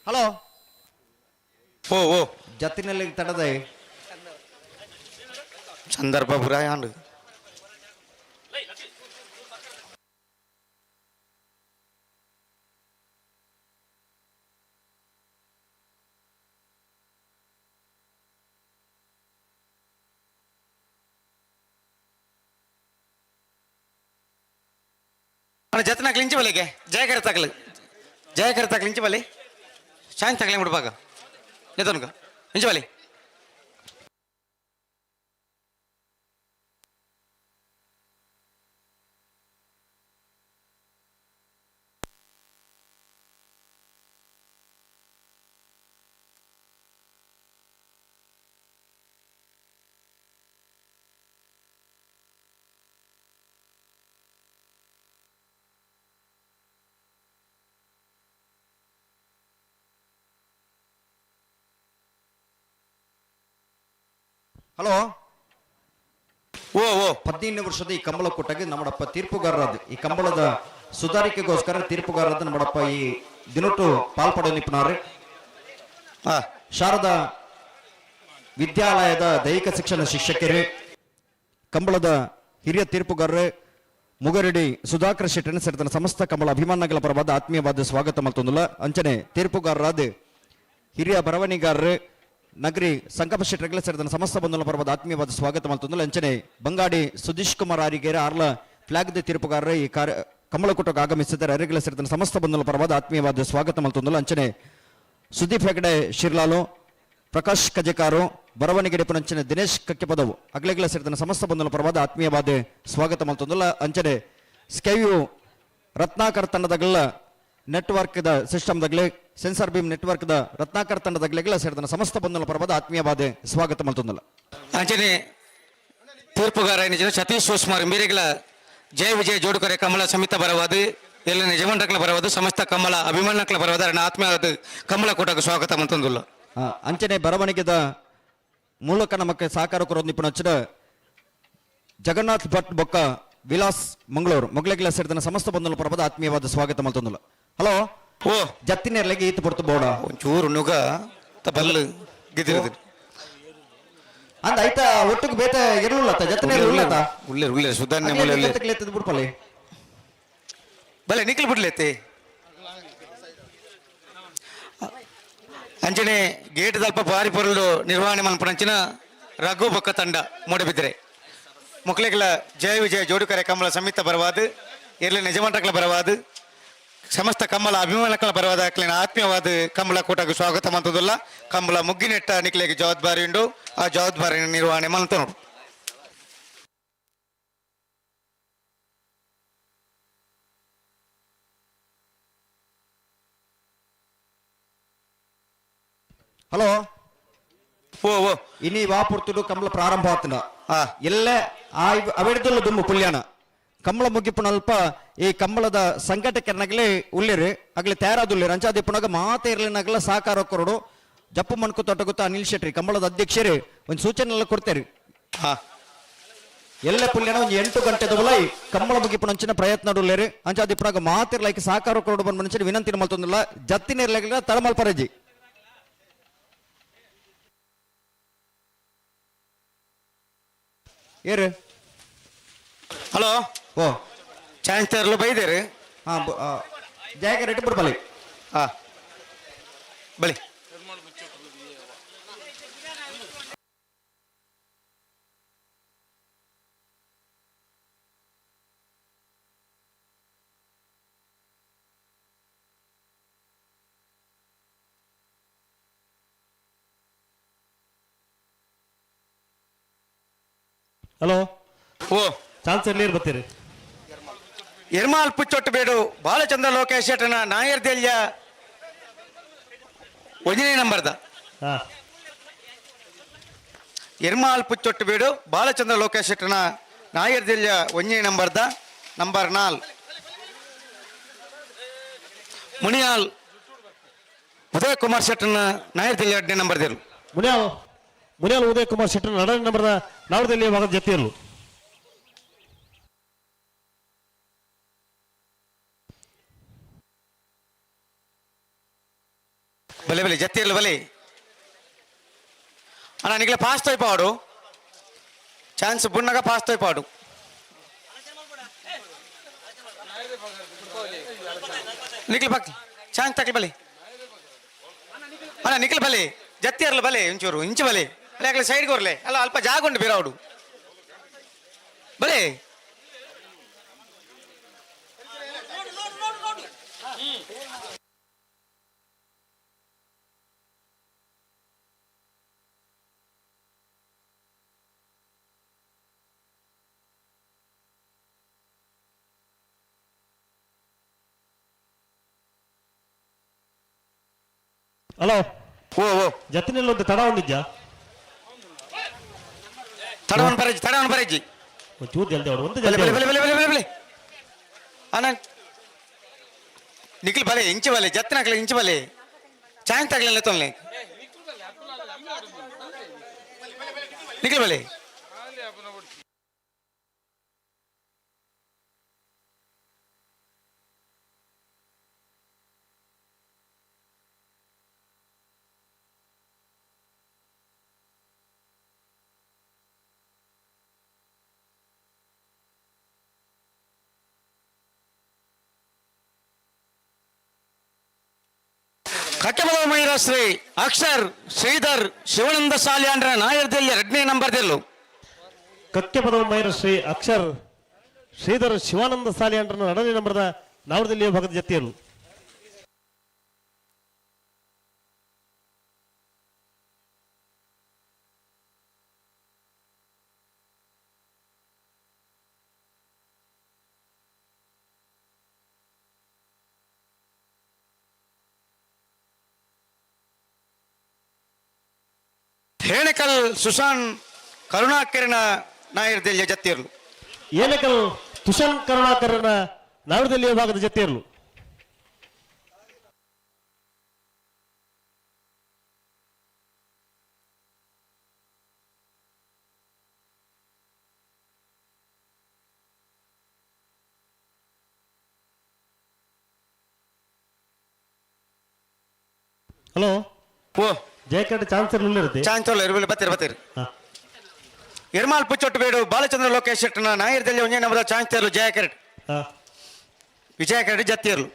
ಹಲೋ ಓ ಓ ಜತ್ತಿನಲ್ಲಿ ತಡದೆ ಸಂದರ್ಭ ಬುರಾಯಾಂಡು ಜತನ ಕ್ಲಿಂಚಿ ಬಲಿಗೆ ಜಯಕರ ತಕ್ಲಿಂಚಿ ಬಲಿ ಶಾಂತಿ ತಕ್ಲಿ ಬಿಡ್ಬಾಗ ನಿಂತನಕ ಇಂಚು ಬಲಿ ಹಲೋ ಓ ಓ 15 ವರ್ಷದ ಈ ಕಂಬಳ ಕೊಟ್ಟಾಗ ನಮ್ಮಡಪ್ಪ ತೀರ್ಪುಗಾರರಾದ ಈ ಕಂಬಳದ ಸುಧಾರಿಕೆಗೋಸ್ಕರ ತೀರ್ಪುಗಾರರಾದ ನಮ್ಮಡಪ್ಪ ಈ ದಿನೊಟ್ಟು ಪಾಲ್ಪಡೋ ನಿಪುಣರು ಶಾರದಾ ವಿದ್ಯಾಲಯದ ದೈಹಿಕ ಶಿಕ್ಷಣ ಶಿಕ್ಷಕರು ಕಂಬಳದ ಹಿರಿಯ ತೀರ್ಪುಗಾರರು ಮುಗರಡಿ ಸುಧಾಕರ್ ಶೆಟ್ಟನ ಸೇರಿದ ಸಮಸ್ತ ಕಂಬಳ ಅಭಿಮಾನಗಳ ಪರವಾದ ಆತ್ಮೀಯವಾದ ಸ್ವಾಗತ ಮತ್ತೊಂದಿಲ್ಲ ಅಂಚನೆ ತೀರ್ಪುಗಾರರಾದ ಹಿರಿಯ ಬರವಣಿಗಾರರು ನಗರಿ ಸಂಕಪ್ಪ ಶೆಟ್ಟರ್ಗಳ ಸೇರಿದ ಸಮಸ್ತ ಬಂಧುಗಳ ಪರವಾದ ಆತ್ಮೀಯವಾದ ಸ್ವಾಗತ ಮತ್ತೊಂದಿಲ್ಲ ಅಂಚನೆ ಬಂಗಾಡಿ ಸುದೀಶ್ ಕುಮಾರ್ ಆರಿಗೇರ ಆರ್ಲ ಫ್ಲಾಗ್ ದ ತೀರ್ಪುಗಾರರು ಈ ಕಾರ್ಯ ಕಂಬಳಕೂಟಕ್ಕೆ ಆಗಮಿಸಿದ್ದಾರೆ ಅರಿಗಳ ಸೇರಿದ ಸಮಸ್ತ ಬಂಧುಗಳ ಪರವಾದ ಆತ್ಮೀಯವಾದ ಸ್ವಾಗತ ಮತ್ತೊಂದಿಲ್ಲ ಅಂಚನೆ ಸುದೀಪ್ ಹೆಗಡೆ ಶಿರ್ಲಾಲು ಪ್ರಕಾಶ್ ಕಜೆಕಾರು ಬರವಣಿಗೆ ಪುನಂಚನೆ ದಿನೇಶ್ ಕಕ್ಕೆಪದವು ಅಗ್ಲೆಗಳ ಸೇರಿದ ಸಮಸ್ತ ಬಂಧುಗಳ ಪರವಾದ ಆತ್ಮೀಯವಾದ ಸ್ವಾಗತ ಮತ್ತೊಂದಿಲ್ಲ ಅಂಚನೆ ಸ್ಕೈವ್ಯೂ ರತ್ನಾಕರ್ ತಂಡದಗಳ ನೆಟ್ವರ್ಕ್ ದ ಸಿಸ್ಟಮ್ದಾಗಲೇ ಸೆನ್ಸಾರ್ ಬೀಮ್ ನೆಟ್ವರ್ಕ್ ದ ರತ್ನಾಕರ್ ತಂಡದಾಗಲೆಗಳ ಸೇರಿದ ಸಮಸ್ತ ಬಂಧುಗಳ ಪರವಾದ ಆತ್ಮೀಯವಾದ ಸ್ವಾಗತ ಮತ್ತೊಂದಿಲ್ಲ ಅಂಚನೆ ತೀರ್ಪುಗಾರ ಸತೀಶ್ ಸುಸ್ಮಾರ್ ಮೀರೆಗಳ ಜಯ ವಿಜಯ ಜೋಡುಕರೆ ಕಮಲ ಸಮಿತ ಬರವಾದ ಎಲ್ಲ ನಿಜಮಂಡಕ್ಲ ಬರವಾದ ಸಮಸ್ತ ಕಮಲ ಅಭಿಮಾನಕ್ಲ ಬರವಾದ ಆತ್ಮೀಯವಾದ ಕಮಲ ಕೂಟಕ್ಕೆ ಸ್ವಾಗತ ಮತ್ತೊಂದಿಲ್ಲ ಅಂಚನೆ ಬರವಣಿಗೆದ ಮೂಲಕ ನಮಗೆ ಸಹಕಾರ ಕೊರೋದು ನಿಪುಣಚ್ಚರ ಜಗನ್ನಾಥ್ ಭಟ್ ಬೊಕ್ಕ ವಿಲಾಸ್ ಮಂಗಳೂರು ಮೊಗ್ಲೆಗಳ ಸೇರಿದ ಸಮಸ್ತ ಬಂಧುಗಳ ಪರವಾದ ಆತ್ಮೀಯವಾದ ಸ್ವಾಗತ ಮತ್ತೊಂದಿಲ್ಲ ಹಲೋ ಓ ಜತ್ತಿನೇರ್ಲೆಗೆ ಈತ ಪೊರ್ತು ಬೋಡ ಒಂಚೂರು ನುಗ ಬಲ್ಲು ಗಿದ್ದಿರೋದು ಅಂದ ಆಯ್ತ ಒಟ್ಟಿಗೆ ಬೇತ ಇರಲಿಲ್ಲ ಜತ್ತಿನೇರ್ ಉಳ್ಳತ ಉಳ್ಳೇರು ಸುಧಾರಣೆ ಮೂಲೆ ಬಿಡ್ಪಲ್ಲಿ ಬಲೆ ನಿಕ್ಲು ಬಿಡ್ಲೇತೆ ಅಂಚನೆ ಗೇಟ್ ದಲ್ಪ ಭಾರಿ ಪೊರಲು ನಿರ್ವಹಣೆ ಮಲ್ಪಣಂಚಿನ ರಘು ಬೊಕ್ಕ ತಂಡ ಮೂಡಬಿದ್ರೆ ಮುಕ್ಲೆಗಳ ಜಯ ವಿಜಯ ಜೋಡುಕರೆ ಕಮಲ ಸಮಿತ ಬರವಾದ ಎರ್ಲೆ ನಿಜಮಂಟಕ್ಲ ಬರವಾದ ಸಮಸ್ತ ಕಮಲ ಅಭಿಮಾನಕ್ಲ ಬರವಾದ ಅಕ್ಲಿನ ಆತ್ಮೀಯವಾದ ಕಮಲ ಕೂಟಕ್ಕೆ ಸ್ವಾಗತ ಮಂತದಲ್ಲ ಕಮಲ ಮುಗ್ಗಿನೆಟ್ಟ ನಿಕ್ಲೆಗೆ ಜವಾಬ್ದಾರಿ ಉಂಡು ಆ ಜವಾಬ್ದಾರಿ ನಿರ್ವಹಣೆ ಮಲ್ತ ನೋಡು ಹಲೋ ಓ ಓ ಇನಿ ವಾಪುರ್ತುಡು ಕಂಬಳ ಪ್ರಾರಂಭ ಆತನ ಎಲ್ಲ ಅವೆಡ್ದುಲ್ಲ ದುಮ್ಮು ಪುಲ್ಯಾನ ಕಂಬಳ ಮುಗಿಪುನಲ್ಪ ಈ ಕಂಬಳದ ಸಂಘಟಕರನಾಗಲೇ ಉಳ್ಳಿರಿ ಆಗ್ಲಿ ತಯಾರಾದುಳ್ಳಿರಿ ಅಂಚಾದಿಪ್ಪನಾಗ ಮಾತೆ ಇರ್ಲಿನಾಗಲ ಸಹಕಾರ ಕೊರಡು ಜಪ್ಪು ಮಣ್ಕು ತೊಟ್ಟಗುತ್ತ ಅನಿಲ್ ಶೆಟ್ಟಿ ಕಂಬಳದ ಅಧ್ಯಕ್ಷರೇ ಒಂದು ಸೂಚನೆ ಎಲ್ಲ ಕೊಡ್ತೇರಿ ಎಲ್ಲ ಪುಲ್ಯಾನ ಒಂದು 8 ಗಂಟೆದ ಬಲೈ ಕಂಬಳ ಮುಗಿಪುನಂಚಿನ ಪ್ರಯತ್ನ ಉಳ್ಳಿರಿ ಅಂಚಾದಿಪ್ಪನಾಗ ಮಾತಿರ್ಲೈಕ್ ಸಹಕಾರ ಕೊರಡು ಬಂದ್ ಮನುಷ್ಯರು ವಿನಂತಿನ ಮಲ್ತೊಂದಿಲ್ಲ ಜತ್ತಿನಿರ್ಲಾಗಲ ತಳಮಲ್ಪರಜಿ ಏರು ಹಲೋ ಓ ಚಾನ್ಸ್ ತರಲು ಬೈದೇರಿ ಜಾಗ ರೆಡಿ ಬಿಡು ಬಲಿ ಬಲಿ ಹಲೋ ಓ ಚಾನ್ಸ್ ಎಲ್ಲಿ ಬರ್ತೀರಿ ಎರ್ಮಾಲ್ ಪುಚ್ಚೊಟ್ಟು ಬೇಡು ಬಾಲಚಂದ್ರ ಲೋಕೇಶ್ ಶೆಟ್ಟನ ನಾಯರ್ ದೇಲ್ಯ ಒಂದನೇ ನಂಬರ್ದ ಎರ್ಮಾಲ್ ಪುಚ್ಚೊಟ್ಟು ಬೇಡು ಬಾಲಚಂದ್ರ ಲೋಕೇಶ್ ಶೆಟ್ಟನ ನಾಯರ್ ದೇಲ್ಯ ಒಂದನೇ ನಂಬರ್ದ ನಂಬರ್ 4 ಮುನಿಯಾಲ್ ಉದಯ್ ಕುಮಾರ್ ಶೆಟ್ಟನ ನಾಯರ್ ದೇಲ್ಯ 2ನೇ ನಂಬರ್ದೇರು ಮುನಿಯಾಲ್ ಉದಯ್ ಕುಮಾರ್ ಶೆಟ್ಟರ್ 2ನೇ ನಂಬರ್ದ ನಾವದಲ್ಲಿ ಭಾಗದ ಜೊತೆಯರು ಬಲೆ ಬಲೆ ಜತ್ತಿರ್ಲು ಬಲೆ ಅಣ್ಣ ನಿಗ್ಲ ಫಾಸ್ಟ್ ಟೈಪ್ ಆಡು ಚಾನ್ಸ್ ಬುಣ್ಣಗ ಫಾಸ್ಟ್ ಟೈಪ್ ಆಡು ನಿಕ್ಲ ಬಾಕ್ ಚಾನ್ಸ್ ತಕ್ಲಿ ಬಲೆ ಅಣ್ಣ ನಿಕ್ಲ ಬಲೆ ಜತ್ತಿರ್ಲು ಬಲೆ ಒಂಚೂರು ಇಂಚು ಬಲೆ ಅಲ್ಲ ಸೈಡ್ ಕೊರ್ಲೆ ಅಲ್ಲ ಅಲ್ಪ ಜಾಗ ಉಂಟು ಬೇರೆ ಆಡು ಬಲೆ ಹಲೋ ಓ ಓ ಜತ್ತಿನಲ್ಲಿ ಒಂದು ತಡ ಒಂದಿದ್ಯಾ ತಡವನ್ ಬರಜ್ಜಿ ಒಂಚೂರು ಜಲ್ದಿ ಅವಡು ಒಂದು ಬಲೆ ಜಲ್ದಿ ಬಲೆ ಬಲೆ ಬಲೆ ಬಲೆ ಬಲೆ ಅಣ್ಣ ನಿಖಿಲ್ ಬಲೆ ಇಂಚು ಬಲೆ ಜತ್ತಿನ ಹಾಕ್ಲಿ ಇಂಚು ಬಲೆ ಚಾನ್ಸ್ ತಗಲಿಲ್ಲ ತೊಗೊಳ್ಳಿ ನಿಖಿಲ್ ಬಲೆ ಕಟ್ಟಬದ ಮಹಿರ ಶ್ರೀ ಅಕ್ಷರ್ ಶ್ರೀಧರ್ ಶಿವಾನಂದ ಸಾಲ್ಯಾಂಡ್ರ ನಾಯರ್ದಲ್ಲಿ 2ನೇ ನಂಬರ್ದಲ್ಲೂ ಕಕ್ಕೆ ಪದವ ಮೈರ ಶ್ರೀ ಅಕ್ಷರ್ ಶ್ರೀಧರ್ ಶಿವಾನಂದ ಸಾಲಿಯಾಂಡ್ರನ 2ನೇ ನಂಬರ್ದ ನವರದಲ್ಲಿ ಭಾಗದ ಜೊತೆಯರು ಹೇಣಕಲ್ ಸುಶಾನ್ ಕರುಣಾಕರನ ನಾಯರ್ದಲ್ಲಿ ಜತ್ತಿರ್ಲು ಏನೇಕಲ್ ತುಷಾನ್ ಕರುಣಾಕರನ ನವರದಲ್ಲಿ ಭಾಗದ ಜೊತೆಯರು ಹಲೋ ಓ ಜಯಕಡ್ ಚಾನ್ಸರ್ ಇರುತ್ತೆ ಚಾನ್ಸಲ್ ಇರಲಿ ಬತ್ತೀರಿ ಎರ್ಮಾಲ್ ಪುಚ್ಚೊಟ್ಟು ಬೇಡು ಬಾಲಚಂದ್ರ ಲೋಕೇಶ್ ಶೆಟ್ಟನ ನಾಯರ್ದಲ್ಲಿ 1ನೇ ನಂಬರ್ ಚಾನ್ಸರ್ ಜಯಕರಡ್ ವಿಜಯಕರಡ್ ಜತ್ತಿರ್ಲು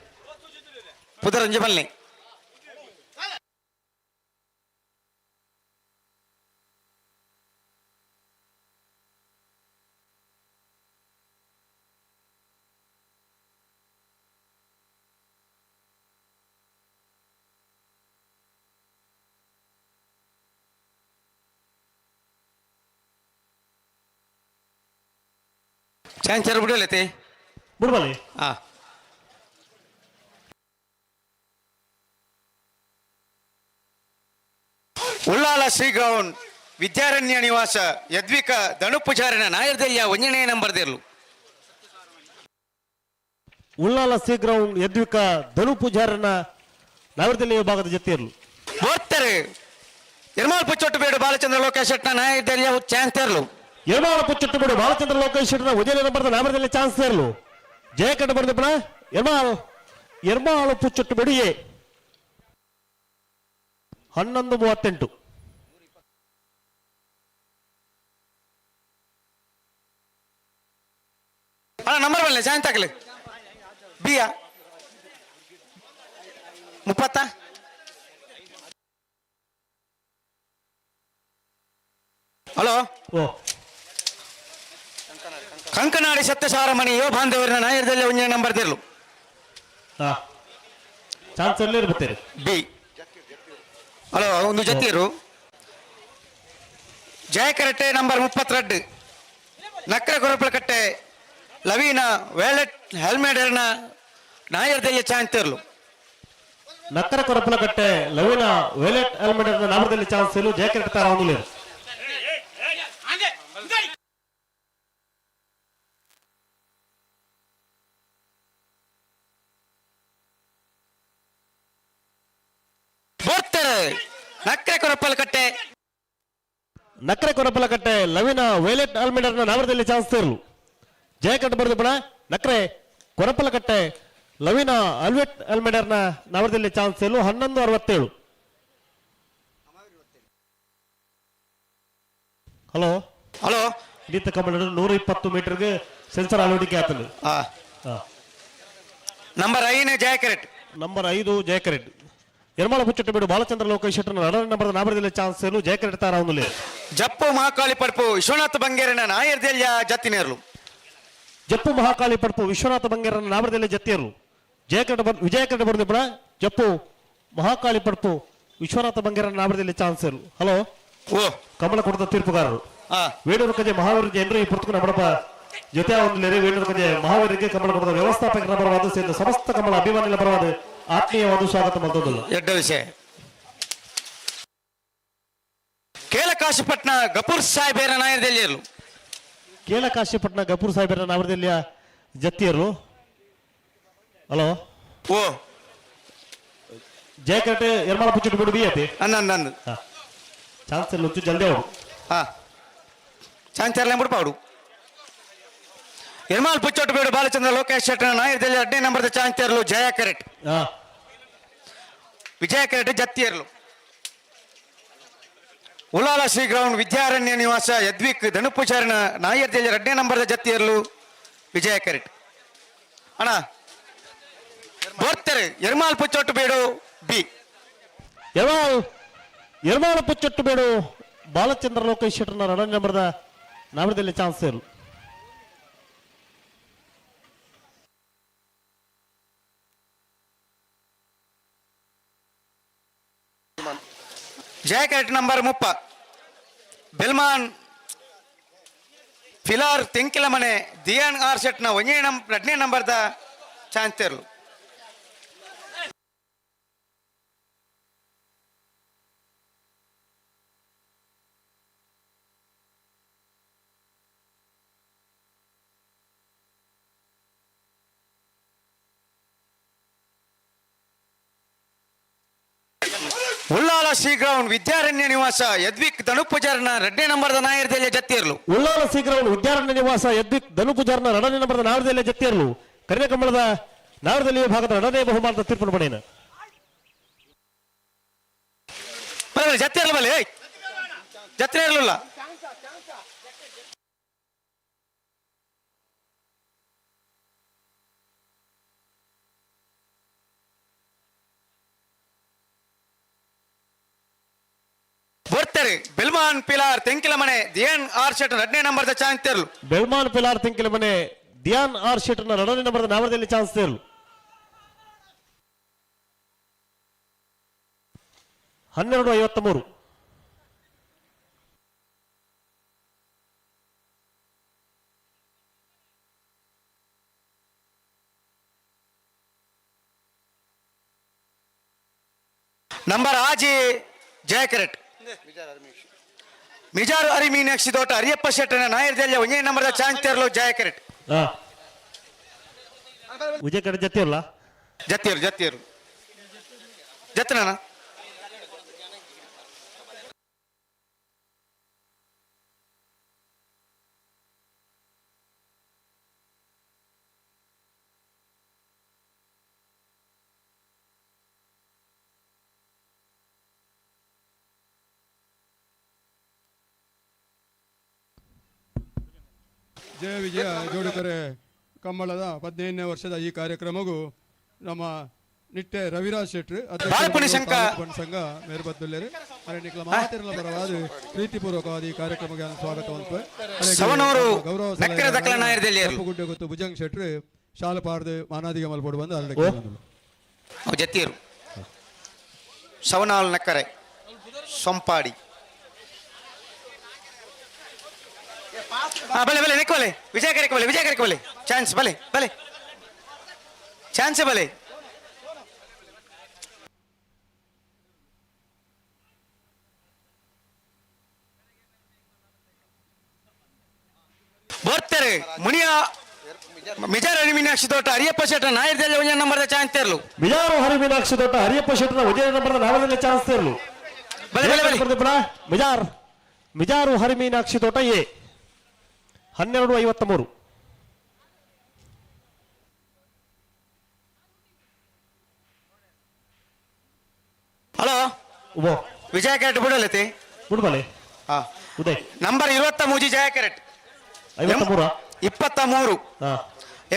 ಪುದರಂಜಿ ಬಲ್ಲೆ ಚಾನ್ಸರ್ ಬಿಡಲೈತಿ ಬಿಡ್ಬಲ್ಲಿ ಹಾ ಉಳ್ಳಾಲ ಶ್ರೀಗ್ರೌಂಡ್ ವಿದ್ಯಾರಣ್ಯ ನಿವಾಸ ಯದ್ವಿಕ ದಣುಪುಜಾರಿನ ನಾಯರ್ದಲ್ಲಿಯ 1ನೇ ನಂಬರ್ದಿರ್ಲು ಉಳ್ಳಾಲ ಸಿ ಗ್ರೌಂಡ್ ಯದ್ವಿಕ ಧನು ಪೂಜಾರನ ನವರದಲ್ಲಿ ಭಾಗದ ಜೊತೆಯರು ಓದ್ತಾರೆ ಎರ್ಮಾಲ್ ಪುಚ್ಚೊಟ್ಟು ಬೇಡು ಬಾಲಚಂದ್ರ ಲೋಕೇಶ್ ಶೆಟ್ಟನ ನಾಯರ್ದಲ್ಲಿಯ ಚಾನ್ಸರ್ಲು ಎರ್ಮಾಳ ಪುಚ್ಚಟ್ಟು ಬಿಡು ಬಾಲಚಂದ್ರ ಲೋಕೇಶ್ ಶೆಟ್ಟನ 1ನೇ ನಂಬರ್ದ ನವರದಲ್ಲಿ ಚಾನ್ಸ್ ಸೇರ್ಲು ಜಯ ಕಟ್ಟು ಬರ್ದಪ್ಪಣ ಎರ್ಮಾಳು ಪುಚ್ಚಟ್ಟು ಬಿಡಿಯೇ 11:38 ನಂಬರ್ ಬರಲಿ ಸಾಯಂತ ಹಾಕಲಿ ಬಿಯ 30 ಹಲೋ ಓ ಕಂಕನಾಡಿ ಸತ್ಯಸಾರಮಣಿ ಯುವ ಬಾಂಧವರಿನ ನಾಯರ್ದಲ್ಲಿ 1ನೇ ನಂಬರ್ದಿರ್ಲು ಚಾನ್ಸ್ ಅಲ್ಲಿ ಇರ್ಬತ್ತೀರಿ ಬಿ ಹಲೋ ಒಂದು ಜೊತೆಯರು ಜಯಕರಟ್ಟೆ ನಂಬರ್ 32 ನಕ್ರ ಕೊರಪಲಕಟ್ಟೆ ಲವೀನ ವ್ಯಾಲೆಟ್ ಹೆಲ್ಮೆಡರ್ನ ನಾಯರ್ದಲ್ಲಿ ಚಾನ್ಸರ್ಲು ನಕ್ಕರ ಕೊರಪಲಕಟ್ಟೆ ಲವೀನ ವೇಲೆಟ್ ಹೆಲ್ಮೆಡರ್ನ ನವರದಲ್ಲಿ ಚಾನ್ಸ್ ಸೇರು ಜಯಕರಟ್ಟೆ ತಾರ ಒಂದು ನಕ್ಕರೆ ಕೊರಪಲಕಟ್ಟೆ ಲವಿನ ವೈಲೆಟ್ ಆಲ್ಮೆಡರ್ನ ನವರದಲ್ಲಿ ಚಾನ್ಸ್ ಸೇರ್ಲು ಜಯಕಟ್ಟು ಬರೆದು ಬಿಡ ನಕ್ಕರೆ ಕೊರಪಲಕಟ್ಟೆ ಲವಿನ ಅಲ್ವೆಟ್ ಆಲ್ಮೆಡರ್ನ ನವರದಲ್ಲಿ ಚಾನ್ಸ್ ಸೇರ್ಲು 11:67 ಹಲೋ ಹಲೋ ಇಲ್ಲಿಂದ ಕಮಲ 120 ಮೀಟರ್ಗೆ ಸೆನ್ಸರ್ ಅಳವಡಿಕೆ ಆಗ್ತದೆ ನಂಬರ್ 5 ಜಯಕರೆಟ್ ನಂಬರ್ 5 ಜಯಕರೆಟ್ ಎರ್ಮಾಳ ಪುಚ್ಚಟ್ಟು ಬಿಡು ಬಾಲಚಂದ್ರ ಲೋಕೇಶ್ ಶೆಟ್ಟರ್ನ 2ನೇ ನಂಬರ್ದ ನಾಬರದಲ್ಲಿ ಚಾನ್ಸ್ ಸೇರು ಜಯಕರೆಟ್ ತಾರ ಒಂದು ಜಪ್ಪು ಮಹಾಕಾಳಿ ಪಡ್ಪು ವಿಶ್ವನಾಥ ಬಂಗೇರನ ನಾಯರ್ದೆಲ್ಯ ಜತ್ತಿನೇರ್ಲು ಜಪ್ಪು ಮಹಾಕಾಳಿ ಪಡ್ಪು ವಿಶ್ವನಾಥ ಬಂಗೇರನ ನಾಬರದಲ್ಲಿ ಜತ್ತಿಯರ್ಲು ವಿಜಯಕರೆಟ್ ಬರೆದು ಬಿಡ ಜಪ್ಪು ಮಹಾಕಾಳಿ ಪಡ್ಪು ವಿಶ್ವನಾಥ ಬಂಗೇರನ ನಾಬರದಲ್ಲಿ ಚಾನ್ಸ್ ಸೇರು ಹಲೋ ಓ ಕಮಲ ಕೊಡದ ತೀರ್ಪುಗಾರರು ವೇಣೂರು ಕಜೆ ಮಹಾವೀರ ಜನರು ಈ ಪುಸ್ತಕ ನಮ್ಮಡಪ ಜೊತೆ ಒಂದು ವೇಣೂರು ಕಜೆ ಮಹಾವೀರಿಗೆ ಕಮಲ ಕೊಡದ ವ್ಯವಸ್ಥಾಪಕರ ಪರವಾದ ಸೇರಿದ ಸಮಸ್ತ ಕಮಲ ಅಭಿಮಾನಿಗಳ ಪರವಾದ ಆತ್ಮೀಯವಾದ ಸ್ವಾಗತ ಮಾಡ್ತದಲ್ಲ ಎಡ್ಡ ವಿಷಯ ಕೇಲಕಾಶಿಪಟ್ನ ಗಪೂರ್ ಸಾಹೇಬರ ನಾಯರ್ದಲ್ಲಿ ಇರಲು ಕೇಲಕಾಶಿಪಟ್ನ ಗಪೂರ್ ಸಾಹೇಬರ ನಾವರದಲ್ಲಿ ಜತ್ತಿಯರು ಹಲೋ ಓ ಜಯಕಟ್ಟೆ ಎರ್ಮಾಳ ಪುಚ್ಚಟ್ಟು ಬಿಡು ಬಿಯತಿ ನಂದು ಚಾನ್ಸ್ ಇಲ್ಲ ಜಲ್ದಿ ಅವರು ಚಾಂಚರ್ಲೆ ಮುಡ್ಪಾಡು ಯರ್ಮಾಲ್ ಪುಚ್ಚೋಟ್ಟು ಬೇಡು ಬಾಲಚಂದ್ರ ಲೋಕೇಶ್ ಶೆಟ್ಟನ ನಾಯರ್ದಲ್ಲಿ 2ನೇ ನಂಬರ್ದ ಚಾಂಚರ್ಲು ಜಯ ಕೆರೆಟ್ ವಿಜಯ ಕೆರೆಟ್ ಜತ್ತಿಯರ್ಲು ಉಲಾಲ ಶ್ರೀ ಗ್ರೌಂಡ್ ವಿದ್ಯಾರಣ್ಯ ನಿವಾಸ ಯದ್ವಿಕ್ ಧನುಪುಚಾರಿನ ನಾಯರ್ದಲ್ಲಿ 2ನೇ ನಂಬರ್ದ ಜತ್ತಿಯರ್ಲು ವಿಜಯ ಕೆರೆಟ್ ಅಣ್ಣ ಬರ್ತಾರೆ ಯರ್ಮಾಲ್ ಪುಚ್ಚೋಟ್ಟು ಬೇಡು ಬಿ ಯರ್ಮಾಲ್ ಪುಚ್ಚೊಟ್ಟು ಬೇಡು ಬಾಲಚಂದ್ರ ಲೋಕೇಶ್ ಶೆಟ್ಟರ್ನ 2ನೇ ನಂಬರ್ದ ನಾವರದಲ್ಲಿ ಚಾನ್ಸ್ ಇರಲು जय कैरेट नंबर 30 बेलमान फिलार तिंकिल मने दियान आर सेट न 2ನೇ ನಂಬರ್ ದ ಚಾಂಚರ್ಲು ಉಳ್ಳಾಲ ಶ್ರೀ ಗ್ರೌಂಡ್ ವಿದ್ಯಾರಣ್ಯ ನಿವಾಸ ಯದ್ವಿಕ್ ಧನುಪುಜಾರನ 2ನೇ ನಂಬರ್ದ ನಾಯರ್ದಲ್ಲಿ ಜತ್ತಿಯರ್ಲು ಉಳ್ಳಾಲ ಶ್ರೀ ಗ್ರೌಂಡ್ ವಿದ್ಯಾರಣ್ಯ ನಿವಾಸ ಯದ್ವಿಕ್ ಧನುಪುಜಾರನ 2ನೇ ನಂಬರ್ದ ನಾವರದಲ್ಲಿ ಜತ್ತಿಯರ್ಲು ಕರಿಯ ಕಂಬಳದ ನಾವರದಲ್ಲಿ ಭಾಗದ 2ನೇ ಬಹುಮಾನದ ತೀರ್ಪನ್ನು ಪಡೆಯನ ಜತ್ತಿಯರ್ಲು ಬಲೆ ಜತ್ರ ಇರಲಿಲ್ಲ ಬರ್ತಾರೆ ಬೆಲ್ಮಾನ್ ಪಿಲಾರ್ ತೆಂಕಿಲ ಮನೆ ದಿಯಾನ್ ಆರ್ ಶೆಟ್ 2ನೇ ನಂಬರ್ದ ಚಾನ್ಸ್ ತೆರಲು ಬೆಲ್ಮಾನ್ ಪಿಲಾರ್ ತೆಂಕಿಲ ಮನೆ ದಿಯಾನ್ ಆರ್ ಶೆಟ್ನ 2ನೇ ನಂಬರ್ದ ನಾವರದಲ್ಲಿ ಚಾನ್ಸ್ ತೆರಲು 12:53 ನಂಬರ್ ಆಜಿ ಜಯ ಕೆರೆಟ್ ಮಿಜಾರು ಅರಿ ಮೀನಾಕ್ಷಿ ತೋಟ ಅರಿಯಪ್ಪ ಶೆಟ್ಟನ ನಾಯರ್ದಲ್ಲಿ 1ನೇ ನಂಬರ್ದ ಚಾನ್ಸ್ ತೆರಲು ಜಯ ಕೆರೆಟ್ ವಿಜಯ ಕೆರೆಟ್ ಜತ್ತಿಯಲ್ಲ ಜತ್ತಿಯರು ಜತ್ತನ ಜಯ ವಿಜಯ ಜೋಡುಕರೆ ಕಮ್ಮಳದ 15ನೇ ವರ್ಷದ ಈ ಕಾರ್ಯಕ್ರಮಗೂ ನಮ್ಮ ನಿಟ್ಟೆ ರವಿರಾಜ್ ಶೆಟ್ರು ಸಂಘ ಮೇರ್ಬದ್ದುಲ್ಲೇರು ನಿಕ್ಲ ಮಾತಿರಲ ಪರವಾದ ಪ್ರೀತಿಪೂರ್ವಕವಾದ ಈ ಕಾರ್ಯಕ್ರಮಕ್ಕೆ ಸ್ವಾಗತ ಗೌರವ ಗುಡ್ಡೆ ಗೊತ್ತು ಭುಜಂಗ್ ಶೆಟ್ರು ಶಾಲೆ ಪಾರ್ದು ಮಾನಾದಿಗೆ ಮಲ್ಪಡು ಬಂದು ಅರಡೆ ಜತ್ತಿಯರು ಸವನಾಲ್ ನಕ್ಕರೆ ಸೊಂಪಾಡಿ भले भले निक भले विजय करे भले चांस भले भले चांस भले ಬರ್ತಾರೆ ಮುನಿಯ ಮಿಜಾರು ಹರಿಮೀನಾಕ್ಷಿ ತೋಟ ಅರಿಯಪ್ಪ ಶೆಟ್ಟ ನಾಯರ್ದಲ್ಲಿ 1ನೇ ನಂಬರ್ದ ಚಾನ್ಸ್ ತೆರಲು ಮಿಜಾರು ಹರಿಮೀನಾಕ್ಷಿ ತೋಟ ಅರಿಯಪ್ಪ ಶೆಟ್ಟನ 1ನೇ ನಂಬರ್ದ ನಾವರದಲ್ಲಿ ಚಾನ್ಸ್ ತೆರಲು ಮಿಜಾರು ಹರಿಮೀನಾಕ್ಷಿ ತೋಟ ಎ 12:53 ಹಲೋ ವಿಜಯ ಕೆರೆಟ್ ಬಿಡಲತೆ ಬಿಡ್ಬಲೆ ಉದಯ್ ನಂಬರ್ 23 ಜಯ ಕೆರೆಟ್ 23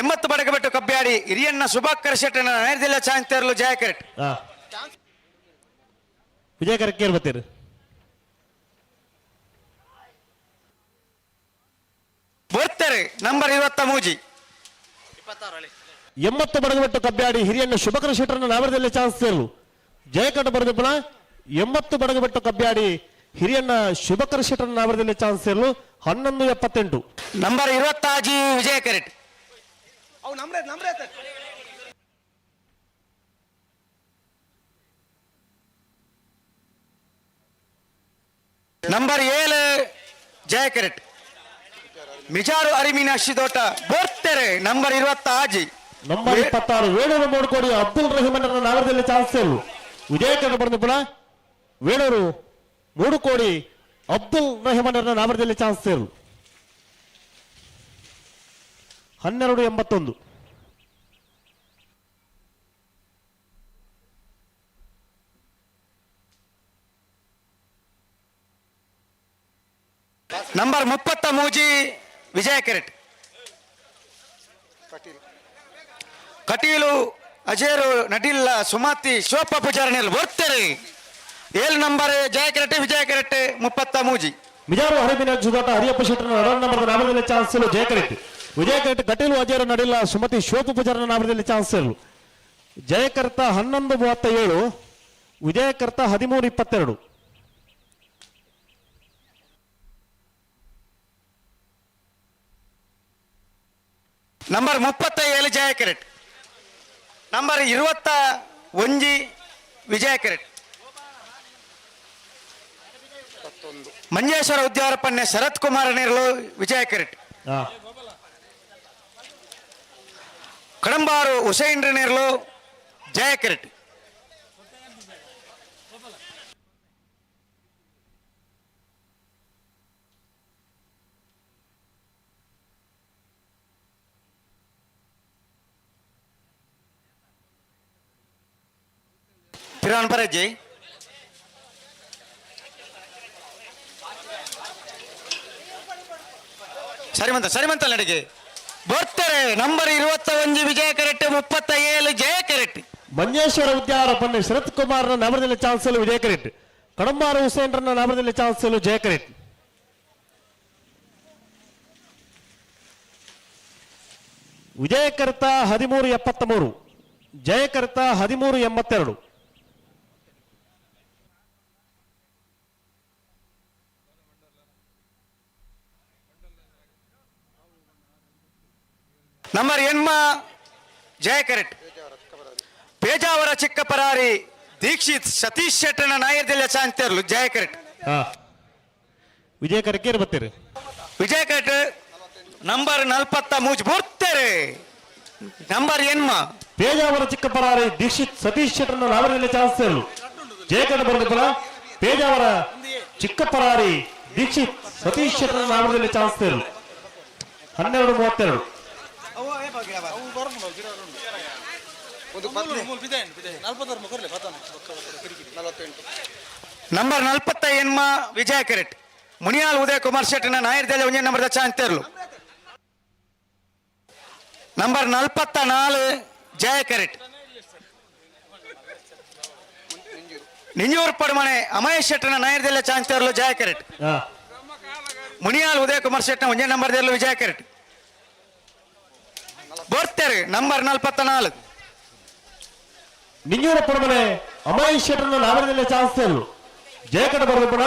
80 ಬಡಗಬೆಟ್ಟು ಕಬ್ಬ್ಯಾಡಿ ಹಿರಿಯಣ್ಣ ಸುಭಾಕರ್ ಶೆಟ್ಟನ ನಾಯರ್ದಿಲ್ಲ ಚಾನ್ಸ್ ತೆರಲು ಜಯ ಕೆರೆಟ್ ವಿಜಯ ಕೆರೆಟ್ ಕೇರ್ ಬತ್ತೀರಿ ಬರ್ತಾರೆ ನಂಬರ್ 23 80 ಬಡಗಬೆಟ್ಟು ಕಬ್ಬ್ಯಾಡಿ ಹಿರಿಯಣ್ಣ ಸುಭಾಕರ್ ಶೆಟ್ಟರನ್ನ ನಾವರದಲ್ಲಿ ಚಾನ್ಸ್ ತೆರಲು ಜಯಕಟ್ಟ ಬರೆದಪ್ಪನ 80 ಬಡಗಬೆಟ್ಟು ಕಬ್ಬ್ಯಾಡಿ ಹಿರಿಯಣ್ಣ ಶುಭಕರ್ ಶೆಟ್ಟರನ್ನ ನಾವರದಲ್ಲಿ ಚಾನ್ಸ್ ತೆರಲು 11:78 ನಂಬರ್ 26 ವಿಜಯ ಕೆರೆಟ್ ನಂಬರ್ 7 ಜಯ ಕೆರೆಟ್ ಮಿಜಾರು ಅರಿಮೀನಾಕ್ಷಿ ತೋಟ ಬರ್ತಾರೆ number 26 number 26 Venur ಮೂಡ್ಕೋಡಿ Abdul ರಹೀಮನ್ ನಾವರದಲ್ಲಿ chance ತೆರಲು ವಿಜಯ ಕೆರೆಟ್ ಬರೆದಪ್ಪನ ವೇಣೂರು ಮೂಡುಕೋಡಿ ಅಬ್ದುಲ್ ರಹೀಮನ್ ನಾವರದಲ್ಲಿ ಚಾನ್ಸ್ ತೆರಲು 1281. ನಂಬರ್ 33 ವಿಜಯ ಕೆರೆಟ್. ಕಟೀಲು ಅಜೇರು ನಡಿಲ್ಲ ಸುಮತಿ ಶಿವಪ್ಪ ಪೂಜಾರಣಿಯಲ್ಲಿ ಬರ್ತಾರೆ. 7 ನಂಬರ್ ಜಯ ಕೆರೆಟ್ ವಿಜಯ ಕೆರೆಟ್ 33. ಮಿಜಾರು ಹರಿಬಿನ ಜುಗಾಟ ಹರಿಯಪ್ಪ ಶೆಟ್ಟರ 2 ನಂಬರ್ ನಾಮದಲ್ಲಿ ಚಾನ್ಸ್ ಜಯ ಕೆರೆಟ್. ವಿಜಯ ಕೆರೆಟ್ ಕಟೀಲು ಅಜೇರು ನಡಿಲ್ಲ ಸುಮತಿ ಶಿವಪ್ಪ ಪೂಜಾರನ ನಾಮದಲ್ಲಿ ಚಾನ್ಸ್ ಜಯಕರ್ತ 11:37, ವಿಜಯಕರ್ತ 13:22. ನಂಬರ್ 37 ಜಯ ಕೆರೆಟ್. ನಂಬರ್ 21 ವಿಜಯ ಕೆರೆಟ್. ಮಂಜೇಶ್ವರ ಉದ್ಯಾವರಪನ್ನೆ ಶರತ್ ಕುಮಾರ್ ನೇರ್ಲು ವಿಜಯ ಕೆರೆಟ್. ಕಡಂಬಾರು ಹುಸೈನ್ ನೇರ್ಲು ಜಯ ಕೆರೆಟ್. ಪಿರಾನ್ ಪರಜ್ಜಿ ಸರಿಮಂತ ನಡಿಗೆ ಬರ್ತಾರೆ. ನಂಬರ್ 21 ವಿಜಯ ಕೆರೆಟ್ 37 ಜಯ ಕೆರೆಟ್. ಮಂಜೇಶ್ವರ ಉದ್ಯಾವರಪನ್ನೆ ಶರತ್ ಕುಮಾರ್ನ ನಾಮದಲ್ಲಿ ಚಾನ್ಸ್ ವಿಜಯ ಕೆರೆಟ್. ಕಡಂಬಾರು ಹುಸೇನ್ರನ್ನ ನಾಮದಲ್ಲಿ ಚಾನ್ಸ್ ಜಯ ಕೆರೆಟ್. ವಿಜಯಕರ್ತ 13:73, ಜಯಕರ್ತ 13:82. ನಂಬರ್ 8 ಜಯ ಕೆರೆಟ್. ಪೇಜಾವರ ಚಿಕ್ಕಪರಾರಿ ದೀಕ್ಷಿತ್ ಸತೀಶ್ ಶೆಟ್ಟನ ನಾಯರ್ದೆಲ್ಲ ಚಾಂತಿಯರ್ಲು ಜಯ ಕೆರೆಟ್. ವಿಜಯ ಕೆರೆಟ್ ಬರ್ತೀರಿ. ವಿಜಯ ಕೆರೆಟ್ ನಂಬರ್ 43 ಬರ್ತಾರೆ. ನಂಬರ್ 8 ಪೇಜಾವರ ಚಿಕ್ಕಪರಾರಿ ದೀಕ್ಷಿತ್ ಸತೀಶ್ ಶೆಟ್ಟರ್ನ ನಾಮದಲ್ಲಿ ಚಾನ್ಸ್ ಜಯ ಕೆರೆಟ್ ಬರ್ತಿಪ್ಪಲ. ಪೇಜಾವರ ಚಿಕ್ಕಪರಾರಿ ದೀಕ್ಷಿತ್ ಸತೀಶ್ ಶೆಟ್ಟರ್ನ ನಾಮದಲ್ಲಿ ಚಾನ್ಸ್ 12:32. ನಂಬರ್ 48 ವಿಜಯ ಕೆರೆಟ್. ಮುನಿಯಾಲ್ ಉದಯ್ ಕುಮಾರ್ ಶೆಟ್ಟನ ನಾಯರ್ದೆಲ್ಲ 1 ನಂಬರ್ದ ಚಾಂತಿಯರ್ಲು. ನಂಬರ್ 44 ಜಯ ಕೆರೆಟ್. ನಿಂಜೂರು ಪಡಮನೆ ಅಮಯೇಶ್ ಶೆಟ್ಟನ ನಾಯರ್ದೆಲ್ಲ ಚಾಂತಿಯರ್ಲು ಜಯ ಕೆರೆಟ್. ಮುನಿಯಾಲ್ ಉದಯ್ ಕುಮಾರ್ ಶೆಟ್ಟನ 1 ನಂಬರ್ದೆಲ್ಲ ವಿಜಯ ಕೆರೆಟ್ ಬರ್ತಾರೆ. ನಂಬರ್ 44 ನಿಂಜೂರು ಪಡಮನೆ ಅಮಯೇಶ್ ಶೆಟ್ಟರ್ನ ನಾಮದಲ್ಲಿ ಚಾನ್ಸ್ ಜಯ ಕೆರೆಟ್ ಬರ್ಬೇಕಣ.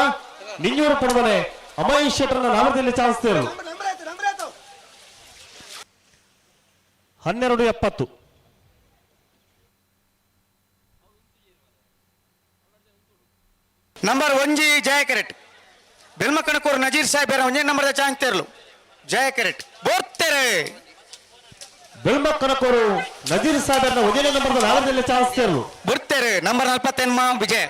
ನಿಂಜೂರು ಪಡಮನೆ ಅಮಯೇಶ್ ಶೆಟ್ಟರ್ನ ನಾಮದಲ್ಲಿ ಚಾನ್ಸ್ 12:70. ನಂಬರ್ 1 ಜಯ ಕೆರೆಟ್. ಬೆಲ್ಮಕಣಕೂರು ನಜೀರ್ ಸಾಹೇಬರ 1 ನಂಬರ್ದ ಚಾಂತಿಯರ್ಲು ಜಯ ಕೆರೆಟ್ ಬರ್ತಾರೆ. ಬೆಲ್ಮಕಣಕೂರು ನಜೀರ್ ಸಾಹೇಬರ 1 ನಂಬರ್ದ ನಾಮದಲ್ಲಿ ಚಾನ್ಸ್ ಬರ್ತಾರೆ. ನಂಬರ್ 48 ವಿಜಯ.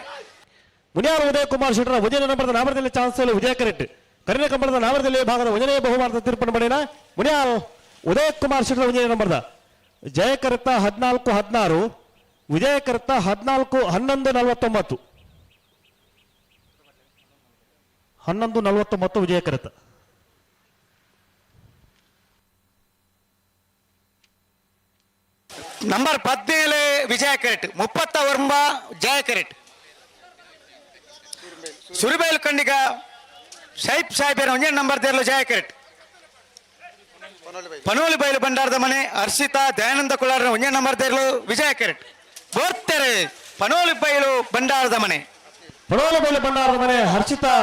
ಮುನಿಯಾರ್ ಉದಯ್ ಕುಮಾರ್ ಶೆಟ್ಟರ 1 ನಂಬರ್ದ ನಾಮದಲ್ಲಿ ಚಾನ್ಸ್ ವಿಜಯ ಕೆರೆಟ್. ಕರಿನ ಕಂಬಳದ ನಾಮದಲ್ಲಿ ಭಾಗದ 1ನೇ ಬಹುಮಾನದ ತೀರ್ಪನ್ನು ಪಡೆದ ಮುನಿಯಾರ್ ಉದಯ್ ಕುಮಾರ್ ಶೆಟ್ಟರ 1 ನಂಬರ್ದ ಜಯಕರ್ತ 14:16, ವಿಜಯಕರ್ತ 11:49. 11:49 ವಿಜಯಕರ್ತ. ನಂಬರ್ 17 ವಿಜಯ ಕೆರೆಟ್. 30 ಜಯ ಕೆರೆಟ್. ಸುರಿಬೇಲ್ ಕಂಡಿಗ ಶೈಪ್ ಸಾಹೇಬರ 1 ನಂಬರ್ದೆಲ್ಲ ಜಯ ಕೆರೆಟ್. ಪನೋಲಿ ಬೈಲು ಬಂಡಾರದ ಮನೆ ಹರ್ಷಿತಾ ದಯಾನಂದ ಕುಲಾರ 1 ನಂಬರ್ದೆಲ್ಲ ವಿಜಯ ಕೆರೆಟ್ ಬರ್ತಾರೆ. ಪನೋಲಿ ಬೈಲು ಬಂಡಾರದ ಮನೆ ಹರ್ಷಿತಾ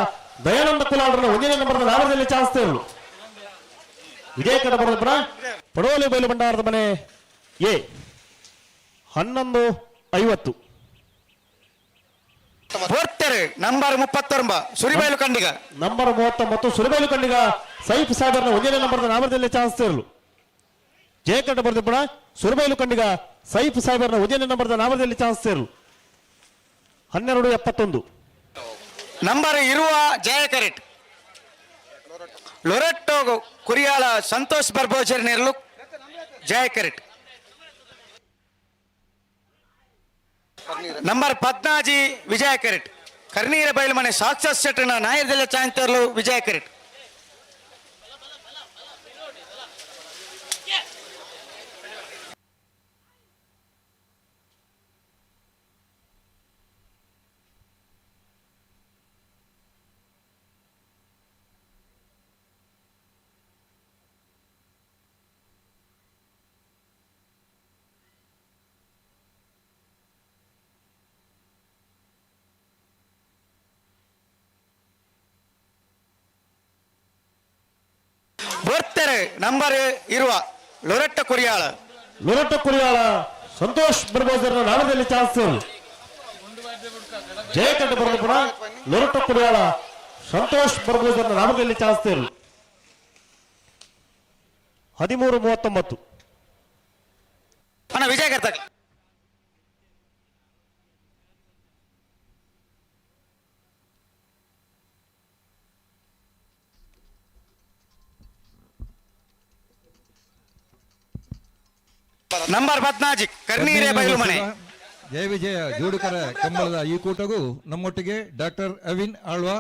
ದಯಾನಂದ ಕುಲಾಳರನ್ನ 1 ನಂಬರ್ದ ನಾಮದಲ್ಲಿ ಚಾನ್ಸ್ ವಿಜಯ ಕೆರೆಟ್ ಬರೋದ್ರ. ಪಡೋಲಿ ಬೈಲು ಬಂಡಾರದ ಮನೆ ಎ 11:50 ಬರ್ತಾರೆ. ನಂಬರ್ 39 ಸುರಿಬೈಲು ಕಂಡಿಗ. ನಂಬರ್ 39 ಸುರಿಬೈಲು ಕಂಡಿಗ ಸೈಫ್ ಸಾಹೇಬರ್ನ 1 ನಂಬರ್ದ ನಾಮದಲ್ಲಿ ಚಾನ್ಸ್ ಜಯ ಕೆರೆಟ್ ಬರ್ದಿಪ್ಪಣ. ಸುರಿಬೈಲು ಕಂಡಿಗ ಸೈಫ್ ಸಾಹೇಬರ್ನ 1 ನಂಬರ್ದ ನಾಮದಲ್ಲಿ ಚಾನ್ಸ್ 12:71. ನಂಬರ್ 20 ಜಯ ಕೆರೆಟ್. ಲೊರೆಟ್ಟೋ ಕುರಿಯಾಳ ಸಂತೋಷ್ ಬರ್ಬೋಜರ್ ನೇರ್ಲು ಜಯ ಕೆರೆಟ್. ನಂಬರ್ 14 ವಿಜಯ ಕೆರೆಟ್. ಕರ್ನೀರ ಬಯಲುಮನೆ ಸಾಕ್ಷಾತ್ ಶೆಟ್ಟನ ನಾಯರ್ದೆಲ್ಲ ಚಾಂತರ್ಲು ವಿಜಯ ಕೆರೆಟ್. ಬರ್ತಾರೆ ನಂಬರ್ ಇರುವ ಲೊರೆಟ್ಟ ಕುರಿಯಾಳ. ಲೊರೆಟ್ಟ ಕುರಿಯಾಳ ಸಂತೋಷ್ ಬರ್ಬೋದರ ನಾಮದಲ್ಲಿ ಚಾನ್ಸ್ ಜಯಕಂಠ ಬರೆದ ಪುಣ ಲೊರೆಟ್ಟ ಕುರಿಯಾಳ ಸಂತೋಷ್ ಬರ್ಬೋದರ ನಾಮದಲ್ಲಿ ಚಾನ್ಸ್ 13:39 ಅಣ್ಣ ವಿಜಯ ಕರ್ತ. ನಂಬರ್ 14 ಕರ್ನೀರೆ ಬಯಲುಮನೆ. ಜಯ ವಿಜಯ ಜೋಡುಕರ ಕಂಬಳದ ಈ ಕೂಟಗೂ ನಮ್ಮೊಟ್ಟಿಗೆ doctor Avin Alva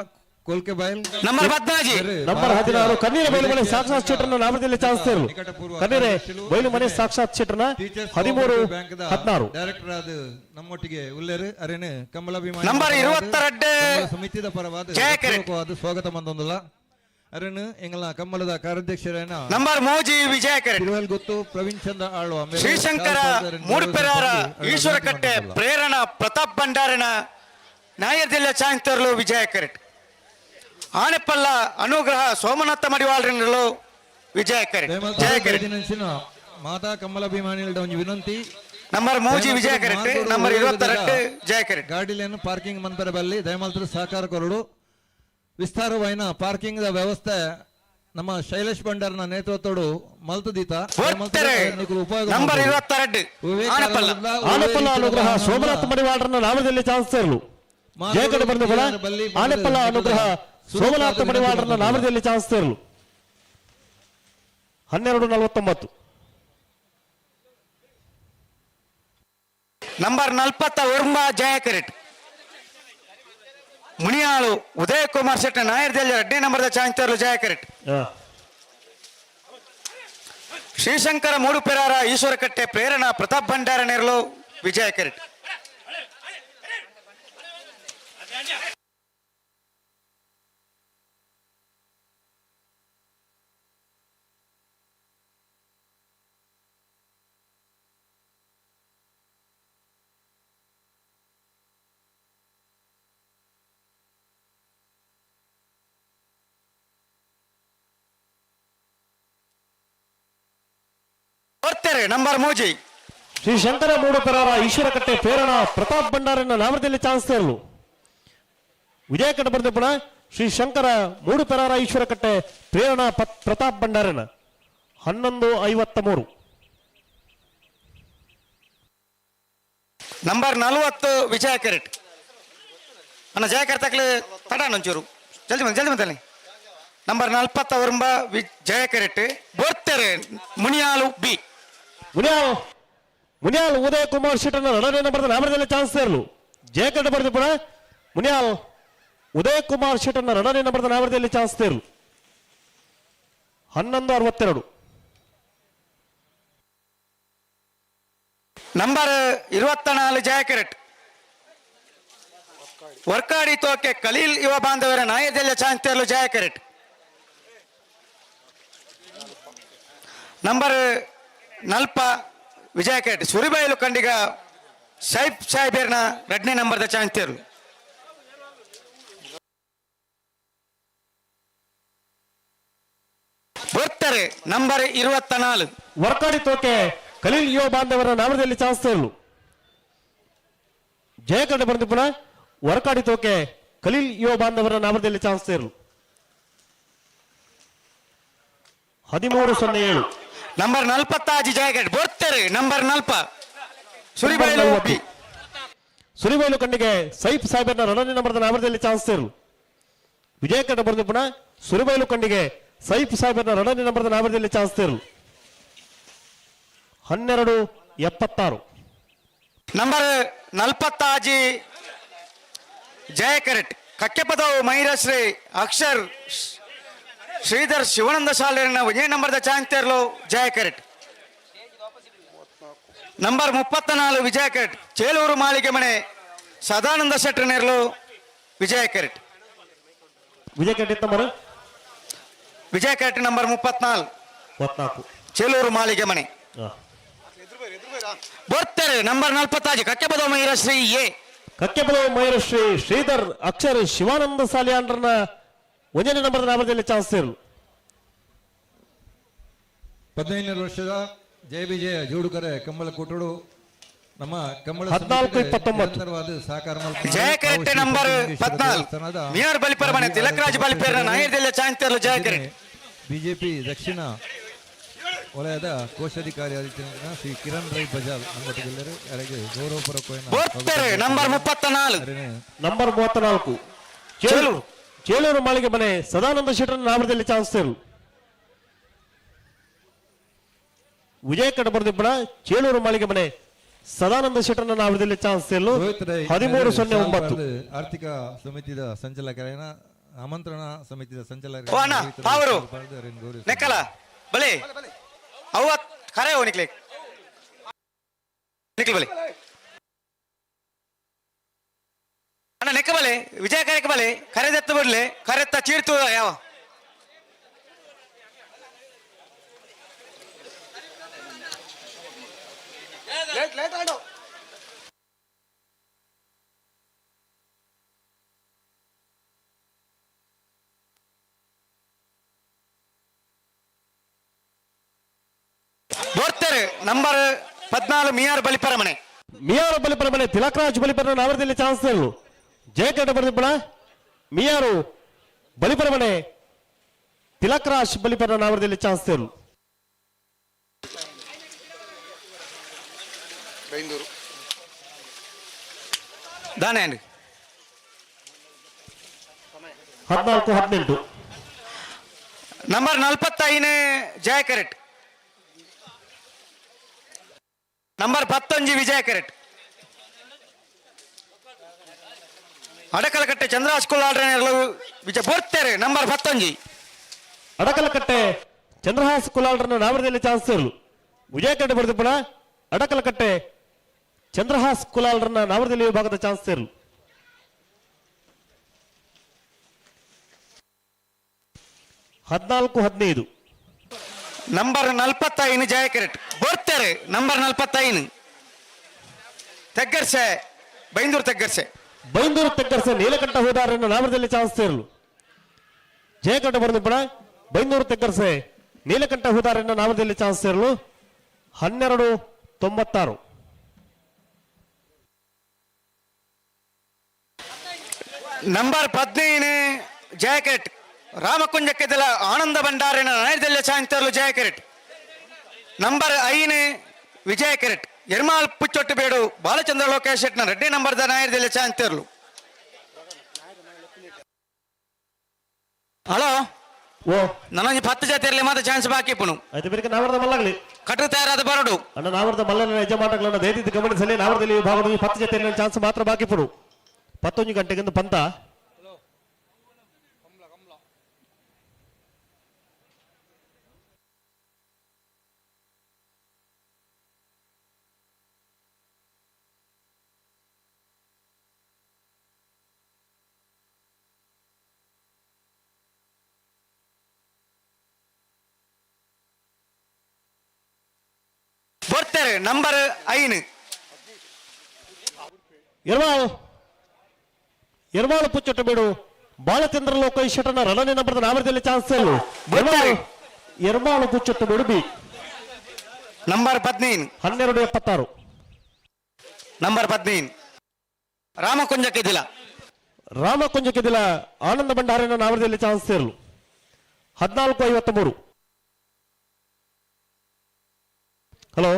Kolkebail. Number 14 number 16 Kannira Bayalumane Sakshath ಶೆಟ್ಟರ್ನ ನಾಮದಲ್ಲಿ ಚಾನ್ಸ್ ಕನ್ನೀರೆ ಬಯಲುಮನೆ ಸಾಕ್ಷಾತ್ ಶೆಟ್ಟರ್ನ 13:16 ಡೈರೆಕ್ಟರ್ ಆದ ನಮ್ಮೊಟ್ಟಿಗೆ ಉಲ್ಲೇರು ಅರೇನು ಕಂಬಳಾಭಿಮಾನಿ ನಂಬರ್ 22 ಸಮಿತಿದ ಪರವಾದ ಜಯ ಕೆರೆಟ್. ಸ್ವಾಗತ ಮಂದೊಂದಲ್ಲ ಅರೇನು ಎಂಗಲ ಕಂಬಳದ ಕಾರ್ಯಾಧ್ಯಕ್ಷರೇನ ನಂಬರ್ 3 ವಿಜಯ ಕೆರೆಟ್. ಗೊತ್ತು ಪ್ರವೀಣ್ ಚಂದ್ರ ಆಳ್ವಾ ಶ್ರೀಶಂಕರ ಮೂಡುಪೆರಾರ ಈಶ್ವರ ಕಟ್ಟೆ ಪ್ರೇರಣ ಪ್ರತಾಪ್ ಭಂಡಾರನ ನಾಯರ್ದಿಲ್ಲ ಚಾಂತರ್ಲು ವಿಜಯ ಕೆರೆಟ್. ಆನೆಪಲ್ಲ ಅನುಗ್ರಹ ಸೋಮನಾಥ ಮಡಿವಾಳ್ರನ್ರಲು ವಿಜಯ ಕೆರೆಟ್. ಜಯ ಕೆರೆಟ್. ಮಾತಾ ಕಮಲಾಭಿಮಾನಿಗಳ ಒಂದು ವಿನಂತಿ. ನಂಬರ್ 3 ವಿಜಯ ಕೆರೆಟ್. ನಂಬರ್ 22 ಜಯ ಕೆರೆಟ್. ಗಾಡಿಲೇನು ಪಾರ್ಕಿಂಗ್ ಮಂತರ ಬಲ್ಲಿ ದಯಮಾಲ್ತರ ಸಹಕಾರ ಕೊರಡು ವಿಸ್ತಾರವಾಯಿನ ಪಾರ್ಕಿಂಗ್ ದ ವ್ಯವಸ್ಥೆ ನಮ್ಮ ಶೈಲೇಶ್ ಭಂಡಾರನ ನೇತೃತ್ವಡು ಮಲ್ತದೀತ ನಂಬರ್ 22 ಆನೆಪಲ್ಲ ಅನುಗ್ರಹ ಸೋಮನಾಥ ಮಡಿವಾಳ್ರನ್ನ ನಾಮದಲ್ಲಿ ಚಾನ್ಸ್ ಜಯಕಂಠ ಬರೆದ ಪುಣ ಆನೆಪಲ್ಲ ಅನುಗ್ರಹ ಸೋಮನಾಥ ಮಡಿವಾಳ್ರನ್ನ ನಾಮದಲ್ಲಿ ಚಾನ್ಸ್ 12:49 ನಂಬರ್ 41 ಜಯ ಕೆರೆಟ್. ಮುನಿಯಾಳು ಉದಯ ಕುಮಾರ್ ಶೆಟ್ಟ ನಾಯರ್ದಲ್ಲಿ 2ನೇ ನಂಬರ್ದ ಚಾಂತರ್ಲು ಜಯ ಕೆರೆಟ್. ಶ್ರೀಶಂಕರ ಮೂಡುಪೆರಾರ ಈಶ್ವರ ಕಟ್ಟೆ ಪ್ರೇರಣ ಪ್ರತಾಪ್ ಭಂಡಾರ ನೆರಲು ವಿಜಯ ಕೆರೆಟ್. ನಂಬರ್ 3 ಶ್ರೀ ಶಂಕರ ಮೂಡುಪೆರಾರ ಈಶ್ವರ ಕಟ್ಟೆ ಪ್ರೇರಣ ಪ್ರತಾಪ್ ಭಂಡಾರನ ನಾಮದಲ್ಲಿ ಚಾನ್ಸ್ ವಿಜಯ ಕಟ್ಟ ಬರೆದ ಪುಣ ಶ್ರೀ ಶಂಕರ ಮೂಡುಪೆರಾರ ಈಶ್ವರ ಕಟ್ಟೆ ಪ್ರೇರಣ ಪ್ರತಾಪ್ ಭಂಡಾರನ 11:53 ನಂಬರ್ 40 ವಿಜಯ ಕೆರೆಟ್. ಅಣ್ಣ ಜಯ ಕೆರೆತಕ್ಲೆ ತಡ ಒಂಚೂರು ಜಲ್ದಿ ಬಂದಲ್ಲಿ. ನಂಬರ್ 40 ಜಯ ಕೆರೆಟ್. ಬೋರ್ತೆರೆ ಮುನಿಯಾಳು ಬಿ. ಮುನಿಯಾಲ್ ಉದಯ ಕುಮಾರ್ ಶೆಟ್ಟನ 2ನೇ ನಂಬರ್ದ ನಾಮದಲ್ಲಿ ಚಾನ್ಸ್ ಜಯಕಂಠ ಬರೆದ ಪುಣ ಮುನಿಯಾಲ್ ಉದಯ ಕುಮಾರ್ ಶೆಟ್ಟನ 2ನೇ ನಂಬರ್ದ ನಾಮದಲ್ಲಿ ಚಾನ್ಸ್ 11:62 ನಂಬರ್ 24 ಜಯ ಕೆರೆಟ್. ವರ್ಕಾಡಿ ತೋಕೆ ಕಲೀಲ್ ಯುವ ಬಾಂಧವರ ನಾಯದೆಲ್ಲ ಚಾಂತರ್ಲು ಜಯ ಕೆರೆಟ್. ನಂಬರ್ 40 ವಿಜಯ ಕೆರೆಟ್. ಸುರಿಬೈಲು ಕಂಡಿಗ ಸೈಫ್ ಸಾಹೇಬೇರ್ನ 2ನೇ ನಂಬರ್ದ ಚಾಂತರ್ಲು. ಬರ್ತಾರೆ ನಂಬರ್ 24 ವರ್ಕಾಡಿ ತೋಕೆ ಕಲೀಲ್ ಯುವ ಬಾಂಧವರ ನಾಮದಲ್ಲಿ ಚಾನ್ಸ್ ಜಯಕಂಠ ಬರೆದ ಪುಣ ವರ್ಕಾಡಿ ತೋಕೆ ಕಲೀಲ್ ಯುವ ಬಾಂಧವರ ನಾಮದಲ್ಲಿ ಚಾನ್ಸ್ 13:07 ನಂಬರ್ 40 ಜಯಕೆರೆಟ್. ಬರ್ತಾರೆ ನಂಬರ್ 40 ಸುರಿಬೈಲು ಕಂಡಿಗೆ ಸೈಫ್ ಸಾಹೇಬರ್ನ 2ನೇ ನಂಬರ್ದ ನಾಮದಲ್ಲಿ ಚಾನ್ಸ್ ವಿಜಯಕಂಠ ಬರೆದ ಪುಣ ಸುರಿಬೈಲು ಕಂಡಿಗೆ ಸೈಫ್ ಸಾಹೇಬರ್ನ 2ನೇ ನಂಬರ್ದ ನಾಮದಲ್ಲಿ ಚಾನ್ಸ್ 1276. ನಂಬರ್ 40 ಜಯ ಕರೆಟ್ ಕಕ್ಕೆಪದವು ಮೈರಶ್ರೀ ಅಕ್ಷರ್ ಶ್ರೀಧರ್ ಶಿವಾನಂದ ಶಾಲೆಯ ಒಂದೇ ನಂಬರ್ದ ಚಾಂತಿಯರ್ಲು ಜಯ ಕರೆಟ್. ನಂಬರ್ 34 ವಿಜಯ ಕರೆಟ್ ಚೇಲೂರು ಮಾಳಿಗೆ ಮನೆ ಸದಾನಂದ ಶೆಟ್ಟರ್ನೇರ್ಲು ವಿಜಯ ಕರೆಟ್. ವಿಜಯ ಕರೆಟ್ ನಂಬರ್ ವಿಜಯ ಕರೆಟ್ ನಂಬರ್ 34 ಚೇಲೂರು ಮಾಳಿಗೆ ಮನೆ. ಬರ್ತಾರೆ ನಂಬರ್ 45 ಕಕ್ಕೆಪದವು ಮೈರಶ್ರೀ ಎ ಕಕ್ಕೆಪದವು ಮೈರಶ್ರೀ ಶ್ರೀಧರ್ ಅಕ್ಷರ್ ಶಿವಾನಂದ ಸಾಲಿಯಾಂಡ್ರನ ಒಂದನೇ ನಂಬರ್ ನಾಮದಲ್ಲಿ ಚಾನ್ಸ್ ಸೇರಲು. 15 ವರ್ಷದ ಜಯ ವಿಜಯ ಜೋಡುಕರೆ ಕಂಬಳ ಕೊಟ್ಟರು ನಮ್ಮ ಕಂಬಳ 14-29 ಸಹಕಾರ ಜಯ ಕರೆಟ್ ನಂಬರ್ 14 ಮೀನಾರ್ ಬಲಿಪರ ಮನೆ ತಿಲಕರಾಜ್ ಬಲಿಪರ ನಾಯರ್ದೆಲ್ಲ ಚಾಂತಿಯರ್ಲು ಜಯ ಕರೆಟ್. ಬಿಜೆಪಿ ದಕ್ಷಿಣ ವಲಯದ ಕೋಶಾಧಿಕಾರಿ ಶ್ರೀ ಕಿರಣ್ ರೈ ಬಜಾಲ್ ಅಂಗಡಿಗೆಲ್ಲರೂ ಯಾರಿಗೆ ಗೌರವಪೂರ್ವಕ ನಂಬರ್ 34 ನಂಬರ್ 34 ಚೇಳೂರು ಮಾಳಿಗೆ ಮನೆ ಸದಾನಂದ ಶೆಟ್ಟರ್ ನಾಮದಲ್ಲಿ ಚಾನ್ಸ್ ಸೇರು. ವಿಜಯ ಕಡಬರ್ದಿಬ್ಬಣ ಚೇಳೂರು ಮಾಳಿಗೆ ಮನೆ ಸದಾನಂದ ಶೆಟ್ಟರ್ನ ನಾಮದಲ್ಲಿ ಚಾನ್ಸ್ ಸೇರಲು 1309. ಆರ್ಥಿಕ ಸಮಿತಿಯ ಸಂಚಾಲಕರ ಆಮಂತ್ರಣ ಸಮಿತಿಯ ಸಂಚಾಲಕ ಬಲೆ ಅವ ಖರೆ ಹೋ ನಿಕ್ಲೆ ಬಲೆ ಅಣ್ಣ ನೆಕ್ಕ ಬಲೆ ವಿಜಯ ಕರೆಕ ಬಲೆ ಕರೆದೆತ್ತ ಬಿಡ್ಲೆ ಕರೆತ್ತ ಚೀರ್ತು ಯಾವ ನಂಬರ್ 14 ಮಿಯಾರ್ ಬಲಿಪರ ಮನೆ ತಿಲಕರಾಜ್ ಬಲಿಪರ ನಾವರದಲ್ಲಿ ಚಾನ್ಸ್ ಸೇರಲು. ಜಯ ಕರೆಟ್ ಬರ್ದಿಬ್ಬಣ ಮಿಯಾರು ಬಲಿಪರ ಮನೆ ತಿಲಕರಾಜ್ ಬಲಿಪರ ನಾವರದಲ್ಲಿ ಚಾನ್ಸ್ ಸೇರಲು. ದಾನೆ 14-18 ನಂಬರ್ 45 ಜಯ ಕರೆಟ್ ನಂಬರ್ 15 ವಿಜಯ ಕರೆಟ್ ಅಡಕಲಕಟ್ಟೆ ಚಂದ್ರಹಾಸ್ ವಿಜಯ ಬರ್ತಾರೆ ನಂಬರ್ 15 ಅಡಕಲಕಟ್ಟೆ ಚಂದ್ರಹಾಸ್ ಕುಲಾಲ್ರನ್ನ ನಾವರದಲ್ಲಿ ಚಾನ್ಸ್ ಸೇರಲು. ವಿಜಯ ಕರೆಟ್ ಬರ್ದಿಬ್ಬಣ ಅಡಕಲಕಟ್ಟೆ ಚಂದ್ರಹಾಸ್ ಕುಲಾಲ್ರನ್ನ ನಾವರದಲ್ಲಿ ವಿಭಾಗದ ಚಾನ್ಸ್ ಸೇರಲು. 14-15 ನಂಬರ್ 45 ಜಯ ಕರೆಟ್ ಬರ್ತಾರೆ ನಂಬರ್ 45 ತೆಗ್ಗರ್ಸೆ ಬೈಂದೂರು ತೆಗ್ಗರ್ಸೆ ನೀಲಕಂಠ ಹೋದಾರನ್ನ ನಾಮದಲ್ಲಿ ಚಾನ್ಸ್ ಸೇರಲು. ಜಯ ಕರೆಟ್ ಬರ್ದಿಬ್ಬಣ ಬೈಂದೂರು ತೆಗ್ಗರ್ಸೆ ನೀಲಕಂಠ ಹೋದಾರನ್ನ ನಾಮದಲ್ಲಿ ಚಾನ್ಸ್ ಸೇರಲು. 12-96 ನಂಬರ್ 15 ಜಯ ಕರೆಟ್ ರಾಮಕುಂಜಕ್ಕೆದಲ ಆನಂದ ಭಂಡಾರಿನ ನಾಯರ್ದೆಲ್ಲ ಚಾಂತರ್ಲು ಜಯ ಕರೆಟ್. ನಂಬರ್ 5 ವಿಜಯ ಕರೆಟ್ ಎರ್ಮಾಲ್ ಪುಚ್ಚೊಟ್ಟು ಬೇಡು ಬಾಲಚಂದ್ರ ಲೋಕೇಶ್ ಶೆಟ್ನ ರೆಡ್ಡಿ ನಂಬರ್ದ ನಾಯರ್ದೆಲ್ಲ ಚಾಂತರ್ಲು. ಹಲೋ ಓ ನನಗೆ 10 ಜಾತಿಯಲ್ಲಿ ಮಾತ್ರ ಚಾನ್ಸ್ ಬಾಕಿ ಪುಣು ಆಯ್ತು ಬೇರೆ ನಾವರದ ಮಲ್ಲಾಗಲಿ ಕಟ್ಟು ತಯಾರಾದ ಬರಡು ಅಣ್ಣ ನಾವರದ ಮಲ್ಲನ ಯಜಮಾನಗಳನ್ನು ದಯವಿಟ್ಟು ಗಮನಿಸಲಿ. ನಾವರದಲ್ಲಿ ವಿಭಾಗದಲ್ಲಿ 10 ಜಾತಿಯಲ್ಲಿ ಚಾನ್ಸ್ ಮಾತ್ರ ಬಾಕಿ ಪುಡು. 11 ಗಂಟೆಗೆಂದು ಪಂತ ಬರ್ತಾರೆ ನಂಬರ್ 5 ಎರ್ಮಾಳು ಪುಚ್ಚೊಟ್ಟು ಬೇಡು ಬಾಲಚಂದ್ರ ಲೋಕೇಶ್ ಶೆಟ್ಟರ್ನ ರಲನೆ ನಂಬರ್ದ ನಾಮದಲ್ಲಿ ಚಾನ್ಸ್ ಸೇರಲು. ಎರ್ಮಾಳು ಪುಚ್ಚೊಟ್ಟು ಬೇಡು ಬಿ ನಂಬರ್ 15 12-76 ನಂಬರ್ 15 ರಾಮಕುಂಜಕ್ಕಿದಿಲ್ಲ ಆನಂದ ಭಂಡಾರಿನ ನಾಮದಲ್ಲಿ ಚಾನ್ಸ್ ಸೇರಲು. 14-53 ಹಲೋ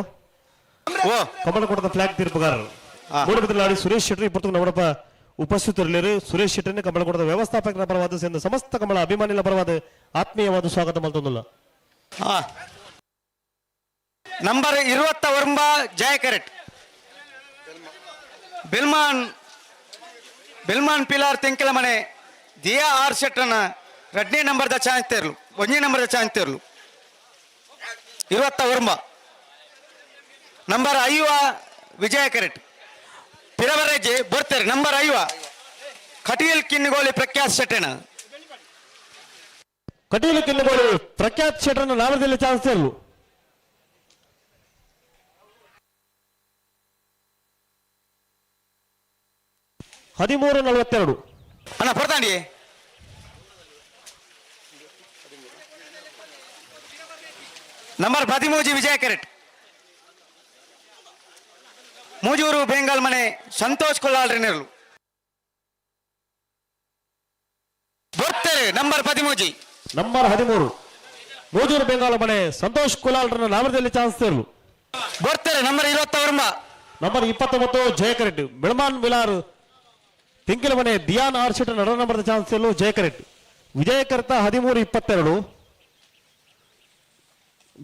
ಕಮಲಕೋಟದ ಫ್ಲಾಗ್ ತೀರ್ಪುಗಾರರು ಮೂಡಬಿದ್ರಲಾಡಿ ಸುರೇಶ್ ಶೆಟ್ಟಿ ಇಪ್ಪತ್ತು ನಮ್ಮಪ್ಪ ಉಪಸ್ಥಿತರಿಲ್ಲರು. ಸುರೇಶ್ ಶೆಟ್ಟಿನ ಕಮಲಕೋಟದ ವ್ಯವಸ್ಥಾಪಕರ ಪರವಾದ ಸೇರಿದ ಸಮಸ್ತ ಕಮಲ ಅಭಿಮಾನಿಗಳ ಪರವಾದ ಆತ್ಮೀಯವಾದ ಸ್ವಾಗತ ಮಲ್ತೊಂದಿಲ್ಲ. ನಂಬರ್ 29 ಜಯ ಕರೆಟ್ ಬಿಲ್ಮಾನ್ ಪಿಲಾರ್ ತೆಂಕಿಲ ಮನೆ ದಿಯಾ ಆರ್ ಶೆಟ್ಟನ 2ನೇ ನಂಬರ್ದ ಚಾನ್ಸ್ ತೇರ್ಲು 1ನೇ ನಂಬರ್ದ ಚಾನ್ಸ್ ತೇರ್ಲು 29 ನಂಬರ್ 5 ವಿಜಯ ಕರೆಟ್ ಪಿರವರೆಜೆ ಬರ್ತಾರೆ ನಂಬರ್ 5 ಕಟಿಯಲ್ ಕಿನ್ನಿಗೋಳಿ ಪ್ರಖ್ಯಾತ್ ಶೆಟ್ಟನ ಕಟೀಲು ಕಿನ್ನುಗೋಳಿ ಪ್ರಖ್ಯಾತ್ ಶೆಟ್ಟರ್ನ ನಾಮದಲ್ಲಿ ಚಾನ್ಸ್ ತೇರ್ಲು 13:42 ಅಣ್ಣ ಪಡ್ತಾಂಡಿ ನಂಬರ್ 13 ವಿಜಯ ಕೆರೆಟ್ ಮೂಜೂರು ಬೆಂಗಾಲ್ ಮನೆ ಸಂತೋಷ್ ಕೊಲ್ಲಾಳ್ರಿನೆರ್ಲು ಬರ್ತಾರೆ ನಂಬರ್ 13 ಮೂಜೂರು ಬೆಂಗಾಲ್ ಮನೆ ಸಂತೋಷ್ ಕುಲಾಲ್ರನ್ನ ನಾಮದಲ್ಲಿ ಚಾನ್ಸ್ ತೇರ್ಲು ಬರ್ತಾರೆ ನಂಬರ್ 29 ಜಯ ಕರೆಟ್ ಬಿಳ್ಮಾನ್ ಮಿಲಾರ್ ತಿಂಕಿಲ ಮನೆ ದಿಯಾನ್ ಆರ್ ಶೆಟ್ಟರ್ 2 ನಂಬರ್ದ ಚಾನ್ಸ್ ತೇರ್ಲು ಜಯ ಕರೆಟ್ ವಿಜಯ ಕರ್ತ 13:22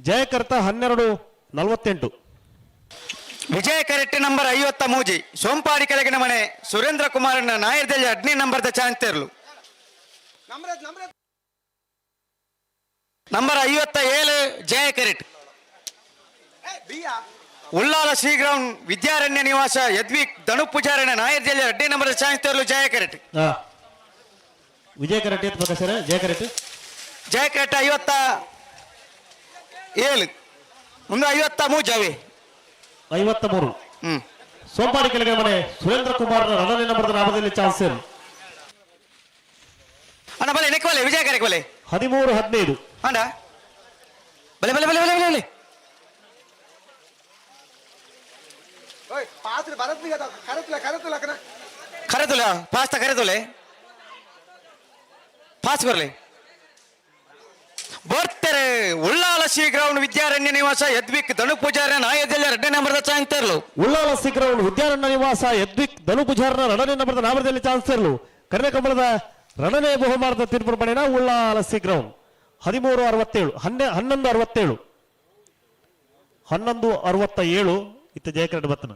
ಜಯ ಕರ್ತ 12:48 ವಿಜಯ ಕರೆಟ್ ನಂಬರ್ 53 ಸೋಂಪಾಡಿ ಕೆಳಗಿನ ಮನೆ ಸುರೇಂದ್ರ ಕುಮಾರನ ನಾಯರ್ದಲ್ಲಿ 2ನೇ ನಂಬರ್ದ ಚಾನ್ಸ್ ತೇರ್ಲು ನಂಬರ್ 57 ಜಯ ಕರೆಟ್ ಉಳ್ಳಾಲ ಶ್ರೀ ಗ್ರೌಂಡ್ ವಿದ್ಯಾರಣ್ಯ ನಿವಾಸ ಯದ್ವಿಕ್ ದಣು ಪೂಜಾರನ ನಾಯರ್ದಲ್ಲಿ 2ನೇ ನಂಬರ್ದ ಚಾನ್ಸ್ ತೇರ್ಲು ಜಯ ಕರೆಟ್ ವಿಜಯ ಕರೆಟ್ ಪ್ರಕಾಶ್ ಜಯ ಕರೆಟ್ 57 ಮುಂದೆ 53 ಜಾವೆ 53 ಸೋಂಪಾಡಿ ಕೆಳಗೆ ಮನೆ ಸುರೇಂದ್ರ ಕುಮಾರ್ 2ನೇ ನಂಬರ್ದ ನಾಮದಲ್ಲಿ ಚಾನ್ಸ್ ತೇರ್ಲು ಅಣ್ಣ ಬಲೆ ನೆಕ್ ಬಲೆ ವಿಜಯ ಕರೆಕ್ ಬಲೆ 13:15 ಅಣ್ಣ ಬಲೆ ಬಲೆ ಬಲೆ ಬಲೆ ಬಲೆ ಕರೆತುಲ ಪಾಸ್ತ ಕರೆತುಲೆ ಪಾಸ್ ಬರಲಿ ಬರ್ತಾರೆ ಉಳ್ಳಾಲ ಶ್ರೀ ಗ್ರೌಂಡ್ ವಿದ್ಯಾರಣ್ಯ ನಿವಾಸ ಯದ್ವಿಕ್ ದಣು ಪೂಜಾರ ನಾಯದಲ್ಲಿ 2ನೇ ನಂಬರ್ದ ಚಾನ್ಸ್ ತೇರ್ಲು ಉಳ್ಳಾಲ ಶ್ರೀ ಗ್ರೌಂಡ್ ವಿದ್ಯಾರಣ್ಯ ನಿವಾಸ ಯದ್ವಿಕ್ ಧನು ಪೂಜಾರನ 2ನೇ ನಂಬರ್ದ ನಾಮದಲ್ಲಿ ಚಾನ್ಸ್ ತೇರ್ಲು ಕರ್ನಾಟಕ ಕಂಬಳದ 2ನೇ ಬಹುಮಾನದ ತೀರ್ಪು ಪಡೆನ ಉಳ್ಳಾಲ ಶ್ರೀ ಗ್ರೌಂಡ್ 11:67 ಇತ್ತ ಜಯ ಕರೆಟ್ ಬತ್ತನ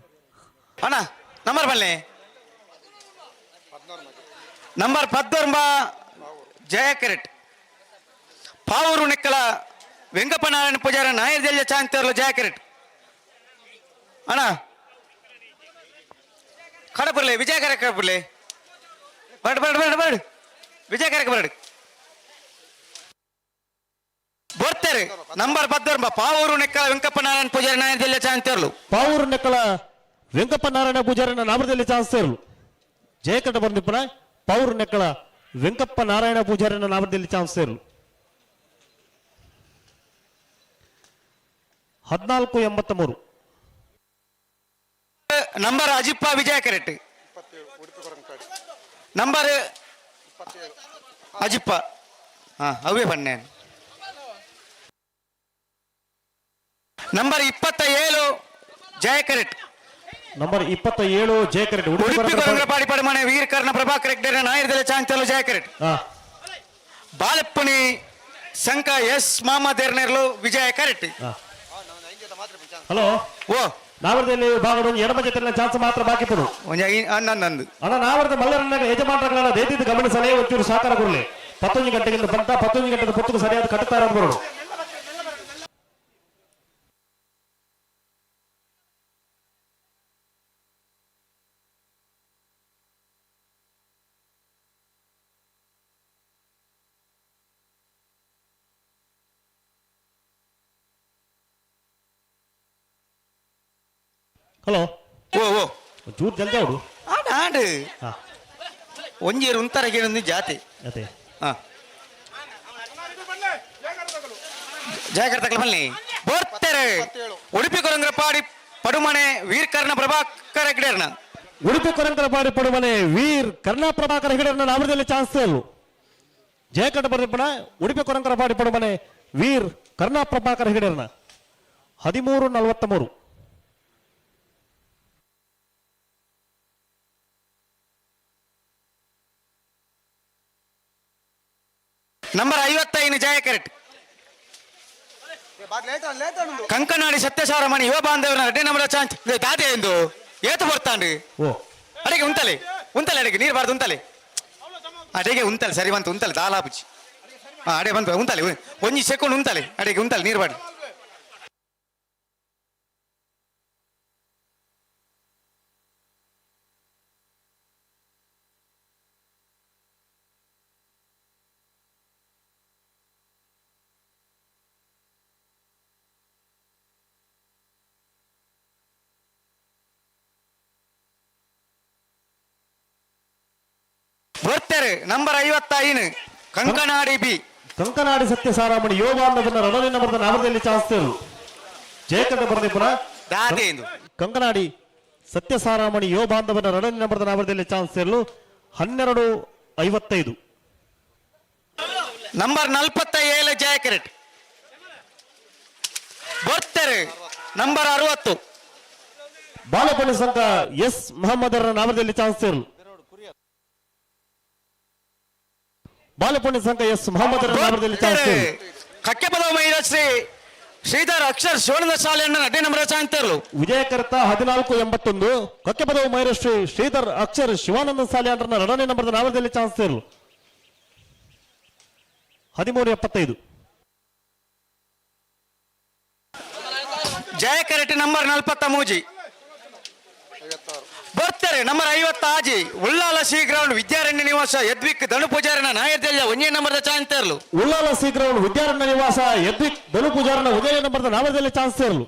ಅಣ್ಣ ನಂಬರ್ ಬಲ್ಲೆ ನಂಬರ್ 19 ಜಯ ಕರೆಟ್ ಪಾವೂರು ನೆಕ್ಕಲ ವೆಂಕಪ್ಪ ನಾರಾಯಣ ಪೂಜಾರ ನಾಯರ್ದಲ್ಲಿ ಚಾನ್ಸ್ ತೇರ್ಲು ಜಯ ಕರೆಟ್ ಅಣ್ಣ ಕಡಪರ್ಲೆ ವಿಜಯ ಕರೆಕ್ ಬರ್ಲೆ ಬರ್ಡ್ ವಿಜಯ ಕರೆಕ್ ಬರ್ಡ್ ಬರ್ತಾರೆ ನಂಬರ್ 19 ಪಾವೂರು ನೆಕ್ಕಲ ವೆಂಕಪ್ಪ ನಾರಾಯಣ ಪೂಜಾರಿ ನಾಯರ್ದಲ್ಲಿ ಚಾನ್ಸ್ ತೇರ್ಲು ಪಾವೂರು ನೆಕ್ಕಲ ವೆಂಕಪ್ಪ ನಾರಾಯಣ ಪೂಜಾರಿನ ನಾಮದಲ್ಲಿ ಚಾನ್ಸ್ ತೇರ್ಲು ಜಯ ಕರೆಟ್ ಬಂದಿಪ್ಪನ ಪಾವೂರು ನೆಕ್ಕಲ ವೆಂಕಪ್ಪ ನಾರಾಯಣ ಪೂಜಾರಿನ ನಾಮದಲ್ಲಿ ಚಾನ್ಸ್ ತೇರ್ಲು 14:83 ನಂಬರ್ ಅಜಿಪ್ಪ ವಿಜಯ ಕರೆಟ್ ನಂಬರ್ ಅಜಿಪ್ಪ ಅವೇ ಬನ್ನೆ ನಂಬರ್ 27 ಜಯ ಕರೆಟ್ ನಂಬರ್ 27 ಜಯ ಕರೆಟ್ ಉಡುಪಿ ಕೊರಂಗಪಾಡಿ ಪಡಮನೆ ವೀರ್ ಕರ್ಣ ಪ್ರಭಾಕರ್ ಹೆಗ್ಡೆ ನಾಯರ್ದಲ್ಲಿ ಚಾನ್ಸ್ ತೇರ್ಲು ಜಯ ಕರೆಟ್ ಬಾಲಪ್ಪನಿ ಸಂಕ ಎಸ್ ಮಾಮದೇರ್ನೆರ್ಲು ವಿಜಯ ಕರೆಟ್ ಹಲೋ ಓ ನಾವರದಲ್ಲಿ ಭಾಗದ ಎಡಮ ಜೊತೆಲಿನ ಚಾನ್ಸ್ ಮಾತ್ರ ಬಾಕಿ ಪಡು ನಂದು ಅಣ್ಣ ನಾವರದ ಮಲ್ಲರನ್ನ ಯಜಮಾನರುಗಳನ್ನ ದಯವಿಟ್ಟು ಗಮನಿಸಲೇ ಒಂಚೂರು ಸಹಕಾರ ಕೊಡಲಿ 11 ಗಂಟೆಗಿಂತ ಬಂತ 11 ಗಂಟೆದ ಪುಸ್ತಕ ಸರಿಯಾದ ಕಟ್ಟುತ್ತಾ ಇರೋದು ಬರೋದು ಹಲೋ ಓ ಒಂಚೂರು ಜಲ್ದಿ ಅವಡು ಆಡು ಒಂಜೇರು ಉಂತರಗೆ ಜಾತಿ ಅದೇ ಜಾಗ್ರತೆ ಬನ್ನಿ ಬರ್ತಾರೆ ಉಡುಪಿ ಕೊರಂಗಪಾಡಿ ಪಡುಮನೆ ವೀರ್ ಕರ್ಣ ಪ್ರಭಾಕರ್ ಹೆಗ್ಡೆರ್ನ ಉಡುಪಿ ಕೊರಂಗಪಾಡಿ ಪಡುಮನೆ ವೀರ್ ಕರ್ಣ ಪ್ರಭಾಕರ್ ಹೆಗ್ಡೆರ್ನ ನಾಮದಲ್ಲಿ ಚಾನ್ಸ್ ತೇರ್ಲು ಜಯ ಕಟ್ಟ ಬರ್ದಿಪ್ಪಣ ಉಡುಪಿ ಕೊರಂಗಪಾಡಿ ಪಡುಮನೆ ವೀರ್ ಕರ್ಣ ಪ್ರಭಾಕರ್ ಹೆಗ್ಡೆರ್ನ 13:43 ನಂಬರ್ 55 ಜಯ ಕರೆಟ್ ಕಂಕನಾಡಿ ಸತ್ಯಸಾರಮಣಿ ಯುವ ಬಾಂಧವರ ರೆಡ್ಡಿ ನಮ್ಮರ ಚಾಂಚ್ ದಾದೆ ಎಂದು ಏತು ಬರ್ತಾಂಡು ಓ ಅಡಿಗೆ ಉಂತಲೆ ಉಂತಲೆ ಅಡಿಗೆ ನೀರು ಬಾರ್ದು ಉಂತಲೆ ಅಡಿಗೆ ಉಂತಲೆ ಸರಿ ಬಂತು ಉಂತಲೆ ದಾಲಾಪುಚ್ಚಿ ಅಡೆ ಬಂತು ಉಂತಲೆ ಒಂಜಿ ಸೆಕೆಂಡ್ ಉಂತಲೆ ಅಡಿಗೆ ಉಂತಲೆ ನೀರು ಬಾಡಿ ಬರ್ತಾರೆ ನಂಬರ್ 55 ಕಂಕನಾಡಿ ಬಿ ಕಂಕನಾಡಿ ಸತ್ಯ ಸಾರಾಮಣಿ ಯುವ ಬಾಂಧವನ ರಣಲಿನ ಬರೆದ ನಾಮದಲ್ಲಿ ಚಾನ್ಸ್ತೇರು ಜಯಕಂಠ ಬರೆದಿಬ್ಬರ ದಾದೆ ಎಂದು ಕಂಕನಾಡಿ ಸತ್ಯ ಸಾರಾಮಣಿ ಯುವ ಬಾಂಧವನ ರಣಲಿನ ಬರೆದ ನಾಮದಲ್ಲಿ ಚಾನ್ಸ್ತೇರು 12:55 ನಂಬರ್ 47 ಜಯಕರೆಟ್ ಬರ್ತಾರೆ ನಂಬರ್ 60 ಬಾಲಪಣಿ ಸಂಘ ಎಸ್ ಮಹಮ್ಮದರ ನಾಮದಲ್ಲಿ ಚಾನ್ಸ್ತೇರು ಬಾಲಪಣಿ ಸಂಘ ಎಸ್ ಮಹಮ್ಮದರ ನಾಮದಲ್ಲಿ ಚಾನ್ಸ್ತೇರು ಕಕ್ಕೆ ಪದವ ಮಹಿಳಾ ಶ್ರೀಧರ್ ಅಕ್ಷರ್ ಶಿವಾನಂದ ಶಾಲೆಯನ್ನು ಅಡ್ಡೆ ನಂಬರ್ ಚಾಂತರ್ಲು ವಿಜಯಕರ್ತ 1481 ಕಕ್ಕೆ ಪದವು ಮೈರಶ್ರೀ ಶ್ರೀಧರ್ ಅಕ್ಷರ್ ಶಿವಾನಂದ ಶಾಲೆ ಅಂಡರ್ನ ಎರಡನೇ ನಂಬರ್ದ ನಾಮದಲ್ಲಿ ಚಾನ್ಸ್ತೇರು 13:75 ಜಯಕರೆಟ್ ನಂಬರ್ 43 ಬರ್ತಾರೆ ನಂಬರ್ 50 ಆಜಿ ಉಳ್ಳಾಲ ಸಿ ಗ್ರೌಂಡ್ ವಿದ್ಯಾರಣ್ಯ ನಿವಾಸ ಯದ್ವಿಕ್ ಧನು ಪೂಜಾರಿನ ನಾಯರ್ದೆಲ್ಲ ಒಂದೇ ನಂಬರ್ದ ಚಾಂತರ್ಲು ಉಳ್ಳಾಲ ಸಿ ಗ್ರೌಂಡ್ ವಿದ್ಯಾರಣ್ಯ ನಿವಾಸ ಯದ್ವಿಕ್ ಧನು ಪೂಜಾರನ ಉದಯ ನಂಬರ್ದ ನಾಮದಲ್ಲಿ ಚಾನ್ಸ್ತೇರು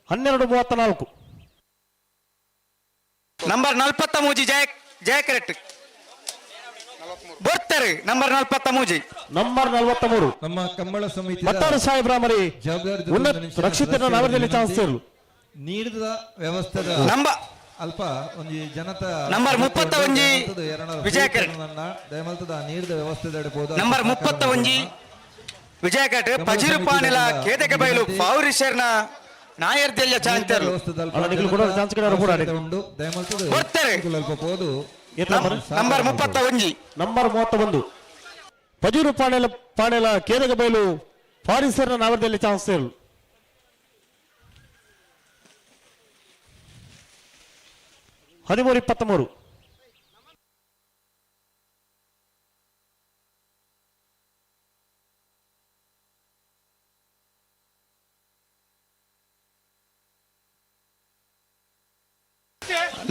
12:34 ನಂಬರ್ 43 ಜಯಕರೆಟ್ ಬರ್ತಾರೆ ನಂಬರ್ 43 ನಂಬರ್ 43 ನಮ್ಮ ಕಂಬಳ ಸಮಿತಿ ಮತ್ತಾರು ಸಾಹೇಬ್ರಾಮರಿ ಜವಾಬ್ದಾರಿ ಉನ್ನತ ರಕ್ಷಿತರ ನಾಮದಲ್ಲಿ ಚಾನ್ಸ್ತೇರು ನೀಡಿದ ವ್ಯವಸ್ಥೆದ ನಂಬರ್ ಅಲ್ಪ ಒಂಜಿ ಜನತಾ ನಂಬರ್ 31 ವಿಜಯಕರೆಟ್ ದಯಮಲ್ತದ ನೀಡಿದ ವ್ಯವಸ್ಥೆದ ನಂಬರ್ 31 ವಿಜಯಕರೆಟ್ ಪಜಿರು ಪಾನೆಲ ಕೇದಕ ಬಯಲು ಪೌರಿಶರ್ನ ನಾಯರ್ದೆಲ್ಲ ಚಾಂತರ್ಲು ಬರ್ತಾರೆ ನಂಬರ್ 31 ನಂಬರ್ 31 ಪಜೂರು ಪಾಣೆಲ ಕೇದಗ ಬಯಲು ಫಾರಿಸರ್ನ ನಾಮದಲ್ಲಿ ಚಾನ್ಸ್ತೇರು 13:23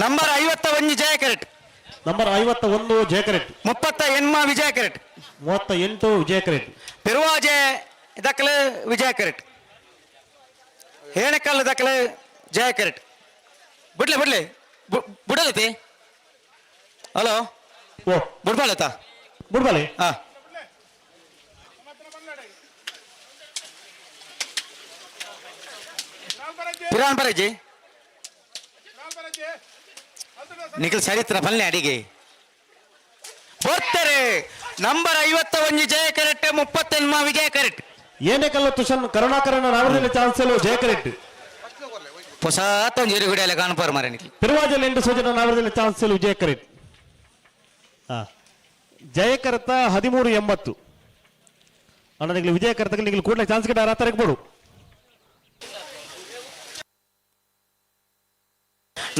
ನಂಬರ್ 51 ಜಯಕರೆಟ್ ನಂಬರ್ 51 ಜಯಕರೆಟ್ 38 ವಿಜಯಕರೆಟ್ 38 ವಿಜಯಕರೆಟ್ ಪೆರುವಾಜೆ ದಕ್ಕಲೆ ವಿಜಯಕರೆಟ್ ಹೇಣಕಲ್ ದಕ್ಕಲೆ ಜಯಕರೆಟ್ ಬಿಡ್ಲೆ ಬಿಡಲತಿ ಹಲೋ ಓ ಬಿಡ್ಬಾಳತಾ ಬಿಡ್ಬಾಲೆ ಹಾ ಪಿರಾನ್ ಪರಜಿ ನಿಖಿಲ್ ಚರಿತ್ರ ಪಲ್ಲೆ ಅಡಿಗೆ ಬರ್ತಾರೆ ನಂಬರ್ 51 ಜಯಕರೆಟ್ 38 ವಿಜಯಕರೆಟ್ ಏನೇ ಕಲ್ಲು ತುಷನ್ ಕರುಣಾಕರನ ನಾಮದಲ್ಲಿ ಚಾನ್ಸಲು ಜಯಕರೆಟ್ ಹೊಸತೊಂದು ಗುಡಿಯಲ್ಲ ಕಾಣಪಾರ ಮಾರ ನಿಖಿಲ್ ತಿರುವಾಜಲ್ ಎಂಟು ಸೂಚನ ನಾಮದಲ್ಲಿ ಚಾನ್ಸಲು ವಿಜಯಕರೆಟ್ ಜಯಕರ್ತ 13:80 ಅಣ್ಣ ನಿಖಿಲ್ ವಿಜಯಕರ್ತ ನಿಖಿಲ್ ಕೂಡಲೇ ಚಾನ್ಸ್ ಗಿಡ ರಾತ್ರಿಗೆ ಬಿಡು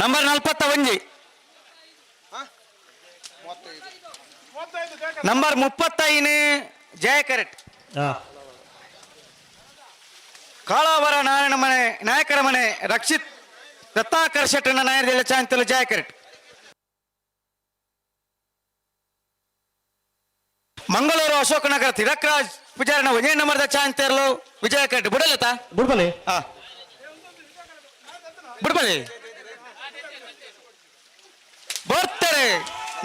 ನಂಬರ್ 41 ನಂಬರ್ 35 ಜಯಕರೆಟ್ ಕಾಳಾವರ ನಾಯಕರ ಮನೆ ರಕ್ಷಿತ್ ರತ್ನಾಕರ್ ಶೆಟ್ಟನ ನಾಯಕರ ಚಾಂತಲು ಜಯಕರೆಟ್ ಮಂಗಳೂರು ಅಶೋಕನಗರ ತಿರಕ್ರಾಜ್ ಪೂಜಾರನ ಒಂದೇ ನಂಬರ್ದ ಚಾಂತರ್ಲು ವಿಜಯಕರೆಟ್ ಬಿಡಲತಾ ಬಿಡ್ಬಲೆ ಬಿಡ್ಬಲೆ ಬರ್ತಾರೆ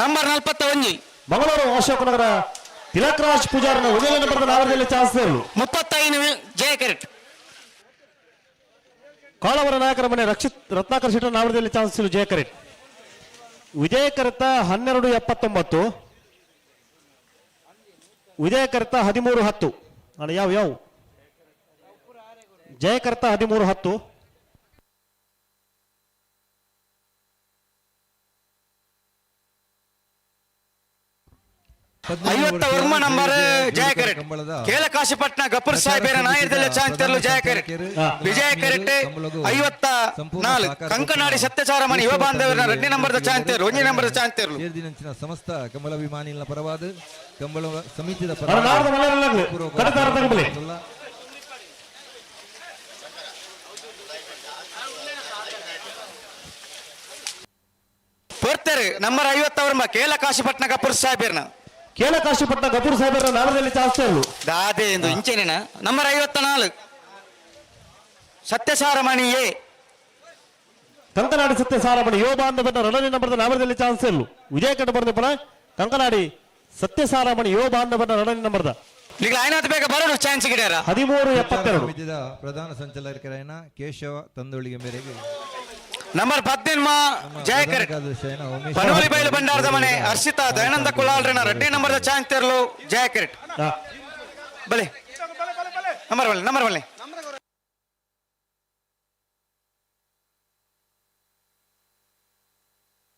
ನಂಬರ್ 41 ಮಂಗಳೂರು ಅಶೋಕನಗರ ತಿಲಕ್ರಾಜ್ ಪೂಜಾರನ ಉದಯ ನಂಬರ್ದ ನಾಮದಲ್ಲಿ ಚಾನ್ಸಲು 35 ಜಯಕರೆಟ್ ಕಾಳವರ ನಾಯಕರ ಮನೆ ರಕ್ಷಿತ್ ರತ್ನಾಕರ್ ಶೆಟ್ಟರ್ ನಾಮದಲ್ಲಿ ಚಾನ್ಸಲು ಜಯಕರೆಟ್ ವಿಜಯಕರ್ತ 12:79 ವಿಜಯಕರ್ತ 13:10 ಅಣ್ಣ ಯಾವ ಜಯಕರ್ತ 13:10 13:10 50 ವರ್ಮ ನಂಬರ್ ಜಯ ಕರೆಟ್ ಕೇಲ ಕಾಶಿಪಟ್ನ ಗಪುರ್ ಸಾಹೇಬರ ನಾಯರ್ದಲ್ಲ ಚಾಂತರ್ಲು ಜಯ ಕರೆಟ್ ವಿಜಯ ಕರೆಟ್ 54 ಕಂಕನಾಡಿ ಸತ್ಯಚಾರಮಣಿ ಯುವ ಬಾಂಧವರ 2 ನಂಬರ್ದ ಚಾಂತರ್ 1 ನಂಬರ್ದ ಚಾಂತರ್ಲು ಸೇರ್ದಿನಂಚಿನ ಸಮಸ್ತ ಕಂಬಳಾಭಿಮಾನಿಗಳ ಪರವಾದ ಕಂಬಳ ಸಮಿತಿದ ಪೊರ್ತರು ನಂಬರ್ 50 ವರ್ಮ ಕೇಲ ಕಾಶಿಪಟ್ನ ಗಪುರ್ ಸಾಹೇಬರ್ನ ಕೇಲ ಕಾಶಿಪಟ್ನ ಗಪೂರ್ ಸಾಹೇಬರ ನಾಮದಲ್ಲಿ ಚಾನ್ಸ್ಗಳು ದಾದೆ ಎಂದು ಇಂಚೆನ ನಂಬರ್ 54 ಸತ್ಯಸಾರಮಣಿ ಎ ಕಂಕನಾಡಿ ಸತ್ಯಸಾರಮಣಿ ಯುವ ಬಾಂಧವನ 2 ನಂಬರ್ದ ನಾಮದಲ್ಲಿ ಚಾನ್ಸ್ಗಳು ವಿಜಯ ಕಟ್ಟ ಬರೆದ ಪುನಃ ಕಂಕನಾಡಿ ಸತ್ಯಸಾರಮಣಿ ಯುವ ಬಾಂಧವನ 2 ನಂಬರ್ದ ಈಗ ಐನಾತ್ ಬೇಗ ಬರೋದು ಚಾನ್ಸ್ ಗಿಡ್ಯಾರ 1372 ಪ್ರಧಾನ ಸಂಚಾಲಕರಾಯನ ಕೇಶವ ತಂದೊಳಿಗೆ ಮೇರೆಗೆ ನಂಬರ್ 18 ಜಯ ಕರೆಟ್ ಪನೋಲಿ ಬೈಲು ಭಂಡಾರದ ಮನೆ ಹರ್ಷಿತಾ ದಯಾನಂದ ಕುಲಾಲ್ರನ 2 ನಂಬರ್ದ ಚಾಂತರ್ಲು ಜಯ ಕರೆಟ್ ಬಲೆ ನಂಬರ್ ಬಲೆ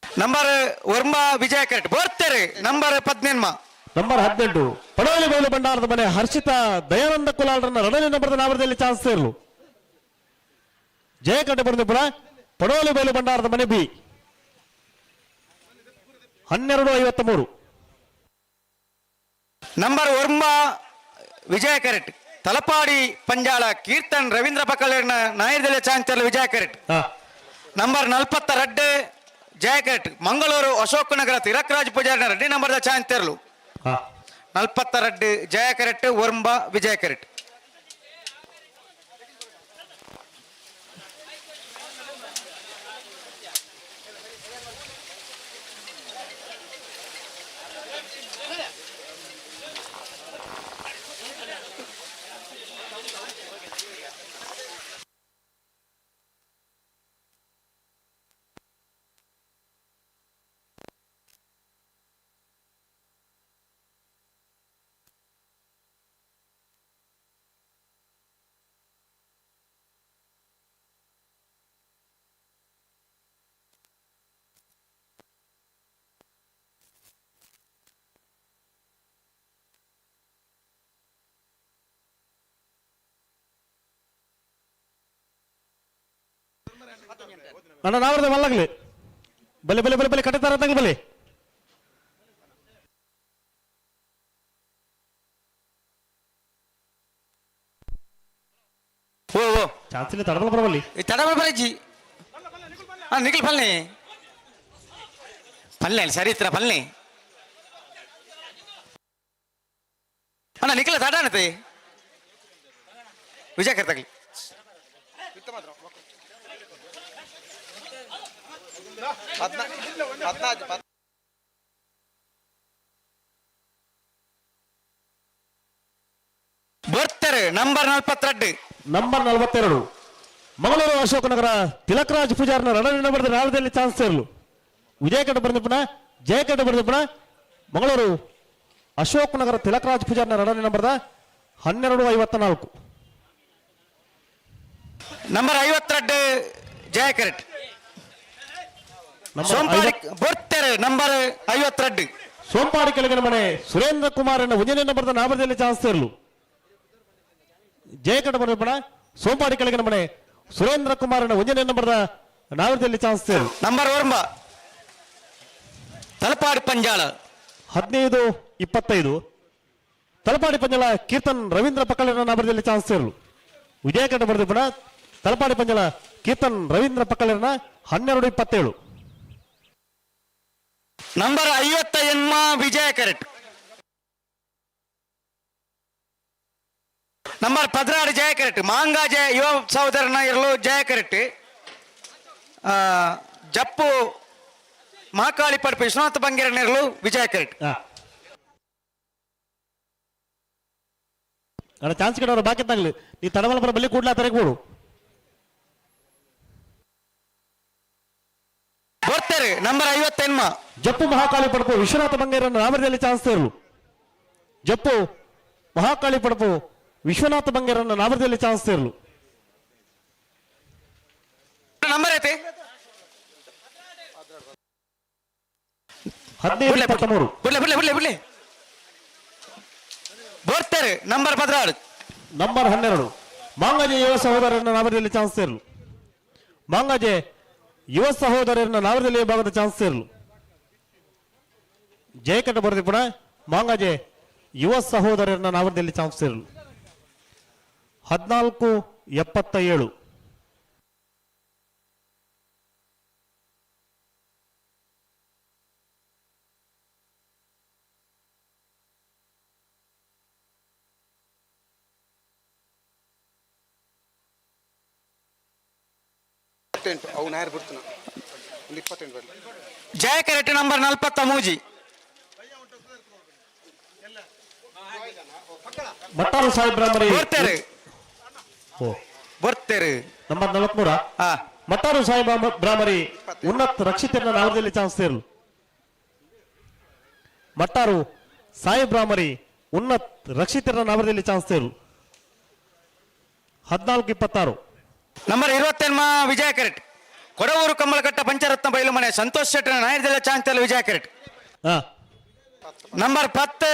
ನಂಬರ್ ವರ್ಮ ವಿಜಯ ಕರೆಟ್ ಬೋರ್ತೆರೆ ನಂಬರ್ 18 ನಂಬರ್ 18 ಪಡೋಲಿ ಬೈಲು ಭಂಡಾರದ ಮನೆ ಹರ್ಷಿತಾ ದಯಾನಂದ ಕುಲಾಲ್ರನ್ನ 2 ನಂಬರ್ದ ನಾಮದಲ್ಲಿ ಚಾನ್ಸ್ ಇರಲು ಜಯ ಕಟ್ಟ ಬರೆದ ಪುನಃ ಪಡೋಲಿ ಬೈಲು ಭಂಡಾರದ ಮನೆ ಬಿ 1253 ನಂಬರ್ ವರ್ಮ ವಿಜಯ ಕರೆಟ್ ತಲಪಾಡಿ ಪಂಜಾಳ ಕೀರ್ತನ್ ರವೀಂದ್ರ ಪಕಲೇರ್ನ ನಾಯರ್ದೆಲೆ ಚಾಂಚರ್ಲು ವಿಜಯ ಕರೆಟ್ ನಂಬರ್ 42 ಜಯ ಕರೆಟ್ ಮಂಗಳೂರು ಅಶೋಕ್ ನಗರ ತಿರಕ್ರಾಜ್ ಪೂಜಾರಿನ 2 ನಂಬರ್ದ ಚಾಂಚರ್ಲು 42 ಜಯ ಕರೆಟ್ ವರ್ಮ ವಿಜಯ ಕರೆಟ್ ಅಣ್ಣ ನಾವ್ರದ ಮಲ್ಲಾಗ್ಲಿ ಬಲೆ ಬಲೆ ಬಲೆ ಬಲೆ ಕಟ್ಟತಾರ ತಂಗ ಬಲೆ ಓ ಚಾನ್ಸಿನ ತಡಬಲ ಬರಬಲ್ಲಿ ತಡಬಲ ಬರಜಿ ನಿಖಿಲ್ ಪಲ್ಲೆ ಪಲ್ಲೆ ಸರಿತ್ರ ಪಲ್ಲೆ ಅಣ್ಣ ನಿಖಿಲ ತಡಾನತೆ ವಿಜಯ ಕರ್ತಗಲಿ ಬರ್ತಾರೆ ನಂಬರ್ 42 ನಂಬರ್ 42 ಮಂಗಳೂರು ಅಶೋಕ್ ನಗರ ತಿಲಕರಾಜ್ ಪೂಜಾರ್ನ 2 ನಂಬರ್ದ ನಾಮದಲ್ಲಿ ಚಾನ್ಸ್ ಇರಲು ವಿಜಯ ಕಟ್ಟ ಬರೆದ ಪುನಃ ಜಯ ಕಟ್ಟ ಬರೆದ ಪುನಃ ಮಂಗಳೂರು ಅಶೋಕ್ ನಗರ ತಿಲಕರಾಜ್ ಪೂಜಾರ್ನ 2 ನಂಬರ್ದ 1254 ನಂಬರ್ 52 ಜಯ ಕರೆಟ್ ಬರ್ತಾರೆ ನಂಬರ್ 52 ಸೋಂಪಾಡಿ ಕೆಳಗಿನ ಮನೆ ಸುರೇಂದ್ರ ಕುಮಾರನ 1 ನಂಬರ್ದ ನಾಮದಲ್ಲಿ ಚಾನ್ಸ್ ಇರಲು ಜಯ ಕಟ್ಟ ಬರೆದ ಪುನಃ ಸೋಂಪಾಡಿ ಕೆಳಗಿನ ಮನೆ ಸುರೇಂದ್ರ ಕುಮಾರನ 1 ನಂಬರ್ದ ನಾಮದಲ್ಲಿ ಚಾನ್ಸ್ ಇರಲು ನಂಬರ್ 1 ತಲಪಾಡಿ ಪಂಜಾಳ 15-25 ತಲಪಾಡಿ ಪಂಜಾಳ ಕೀರ್ತನ್ ರವೀಂದ್ರ ಪಕ್ಕಲಿನ ನಾಮದಲ್ಲಿ ಚಾನ್ಸ್ ಇರಲು ವಿಜಯ ಕಟ್ಟ ಬರೆದ ಪುನಃ ತಲಪಾಡಿ ಪಂಜಾಳ ಕೀರ್ತನ್ ರವೀಂದ್ರ ಪಕ್ಕಲಿನ 12-27 ನಂಬರ್ 50 ವಿಜಯ ಕರೆಟ್ ನಂಬರ್ 16 ಜಯ ಕರೆಟ್ ಮಾಂಗಾಜೆ ಯುವ ಸಹೋದರನ ಇರಲು ಜಯ ಕರೆಟ್ ಜಪ್ಪು ಮಹಾಕಾಳಿ ಪಡ್ಪು ವಿಶ್ವನಾಥ ಬಂಗೇರನ ಇರಲು ವಿಜಯ ಕರೆಟ್ ಅಣ್ಣ ಚಾನ್ಸ್ ಕೆಡವರು ಬಾಕಿ ತಗಲಿ ನೀ ತಡಮಲಪುರ ಬಲ್ಲಿ ಕೂಡ್ಲಾ ತರಗಬೋಡು ಬರ್ತಾರೆ ನಂಬರ್ 51 ಜಪ್ಪು ಮಹಾಕಾಳಿ ಪಡಪು ವಿಶ್ವನಾಥ ಬಂಗೇರನ ನಾಮದಲ್ಲಿ ಚಾನ್ಸ್ ಇರಲು ಜಪ್ಪು ಮಹಾಕಾಳಿ ಪಡಪು ವಿಶ್ವನಾಥ ಬಂಗೇರನ ನಾಮದಲ್ಲಿ ಚಾನ್ಸ್ ಇರಲು ನಂಬರ್ ಐತೆ 15-23 ಬಿಡ್ಲೆ ಬರ್ತಾರೆ ನಂಬರ್ 16 ನಂಬರ್ 12 ಮಾಂಗಜೆ ಯುವ ಸಹೋದರರನ್ನ ನಾವದಲ್ಲಿ ಚಾನ್ಸ್ ಸೇರಲು. ಮಾಂಗಜೆ ಯುವ ಸಹೋದರರನ್ನ ನಾವದಲ್ಲಿ ಭಾಗದ ಚಾನ್ಸ್ ಸೇರಲು. ಜಯಕಟ್ಟ ಬರೆದಿ ಪುನಃ ಮಾಂಗಜೆ ಯುವ ಸಹೋದರರನ್ನ ನಾವದಲ್ಲಿ ಚಾನ್ಸ್ ಸೇರಲು. 14:77. ಜಯಕರೆಟ್ ನಂಬರ್ 43 ಮಟ್ಟಾರು ಸಾಹೇಬ್ ಬ್ರಾಹ್ಮರಿ ಬರ್ತಾರೆ ಬರ್ತಾರೆ ನಂಬರ್ 43. ಮಟ್ಟಾರು ಸಾಹೇಬ್ ಬ್ರಾಹ್ಮರಿ ಉನ್ನತ್ ರಕ್ಷಿತರನ್ನ ನಾವದಲ್ಲಿ ಚಾನ್ಸ್ ಸೇರಲು. ಮಟ್ಟಾರು ಸಾಹೇಬ್ ಬ್ರಾಹ್ಮರಿ ಉನ್ನತ್ ರಕ್ಷಿತರನ್ನ ನಾವದಲ್ಲಿ ಚಾನ್ಸ್ ಸೇರಲು. 14:26. ನಂಬರ್ 28 ವಿಜಯ ಕೆರೆಟ್ ಕೊಡವೂರು ಕಮ್ಮಲಕಟ್ಟ ಪಂಚರತ್ನ ಬಯಲುಮನೆ ಸಂತೋಷ್ ಶೆಟ್ಟರ್ ನಾಯರ್ದೆಲ್ಲ ಚಾನ್ಸ್ ಇಲ್ಲ ವಿಜಯ ಕೆರೆಟ್. ನಂಬರ್ 10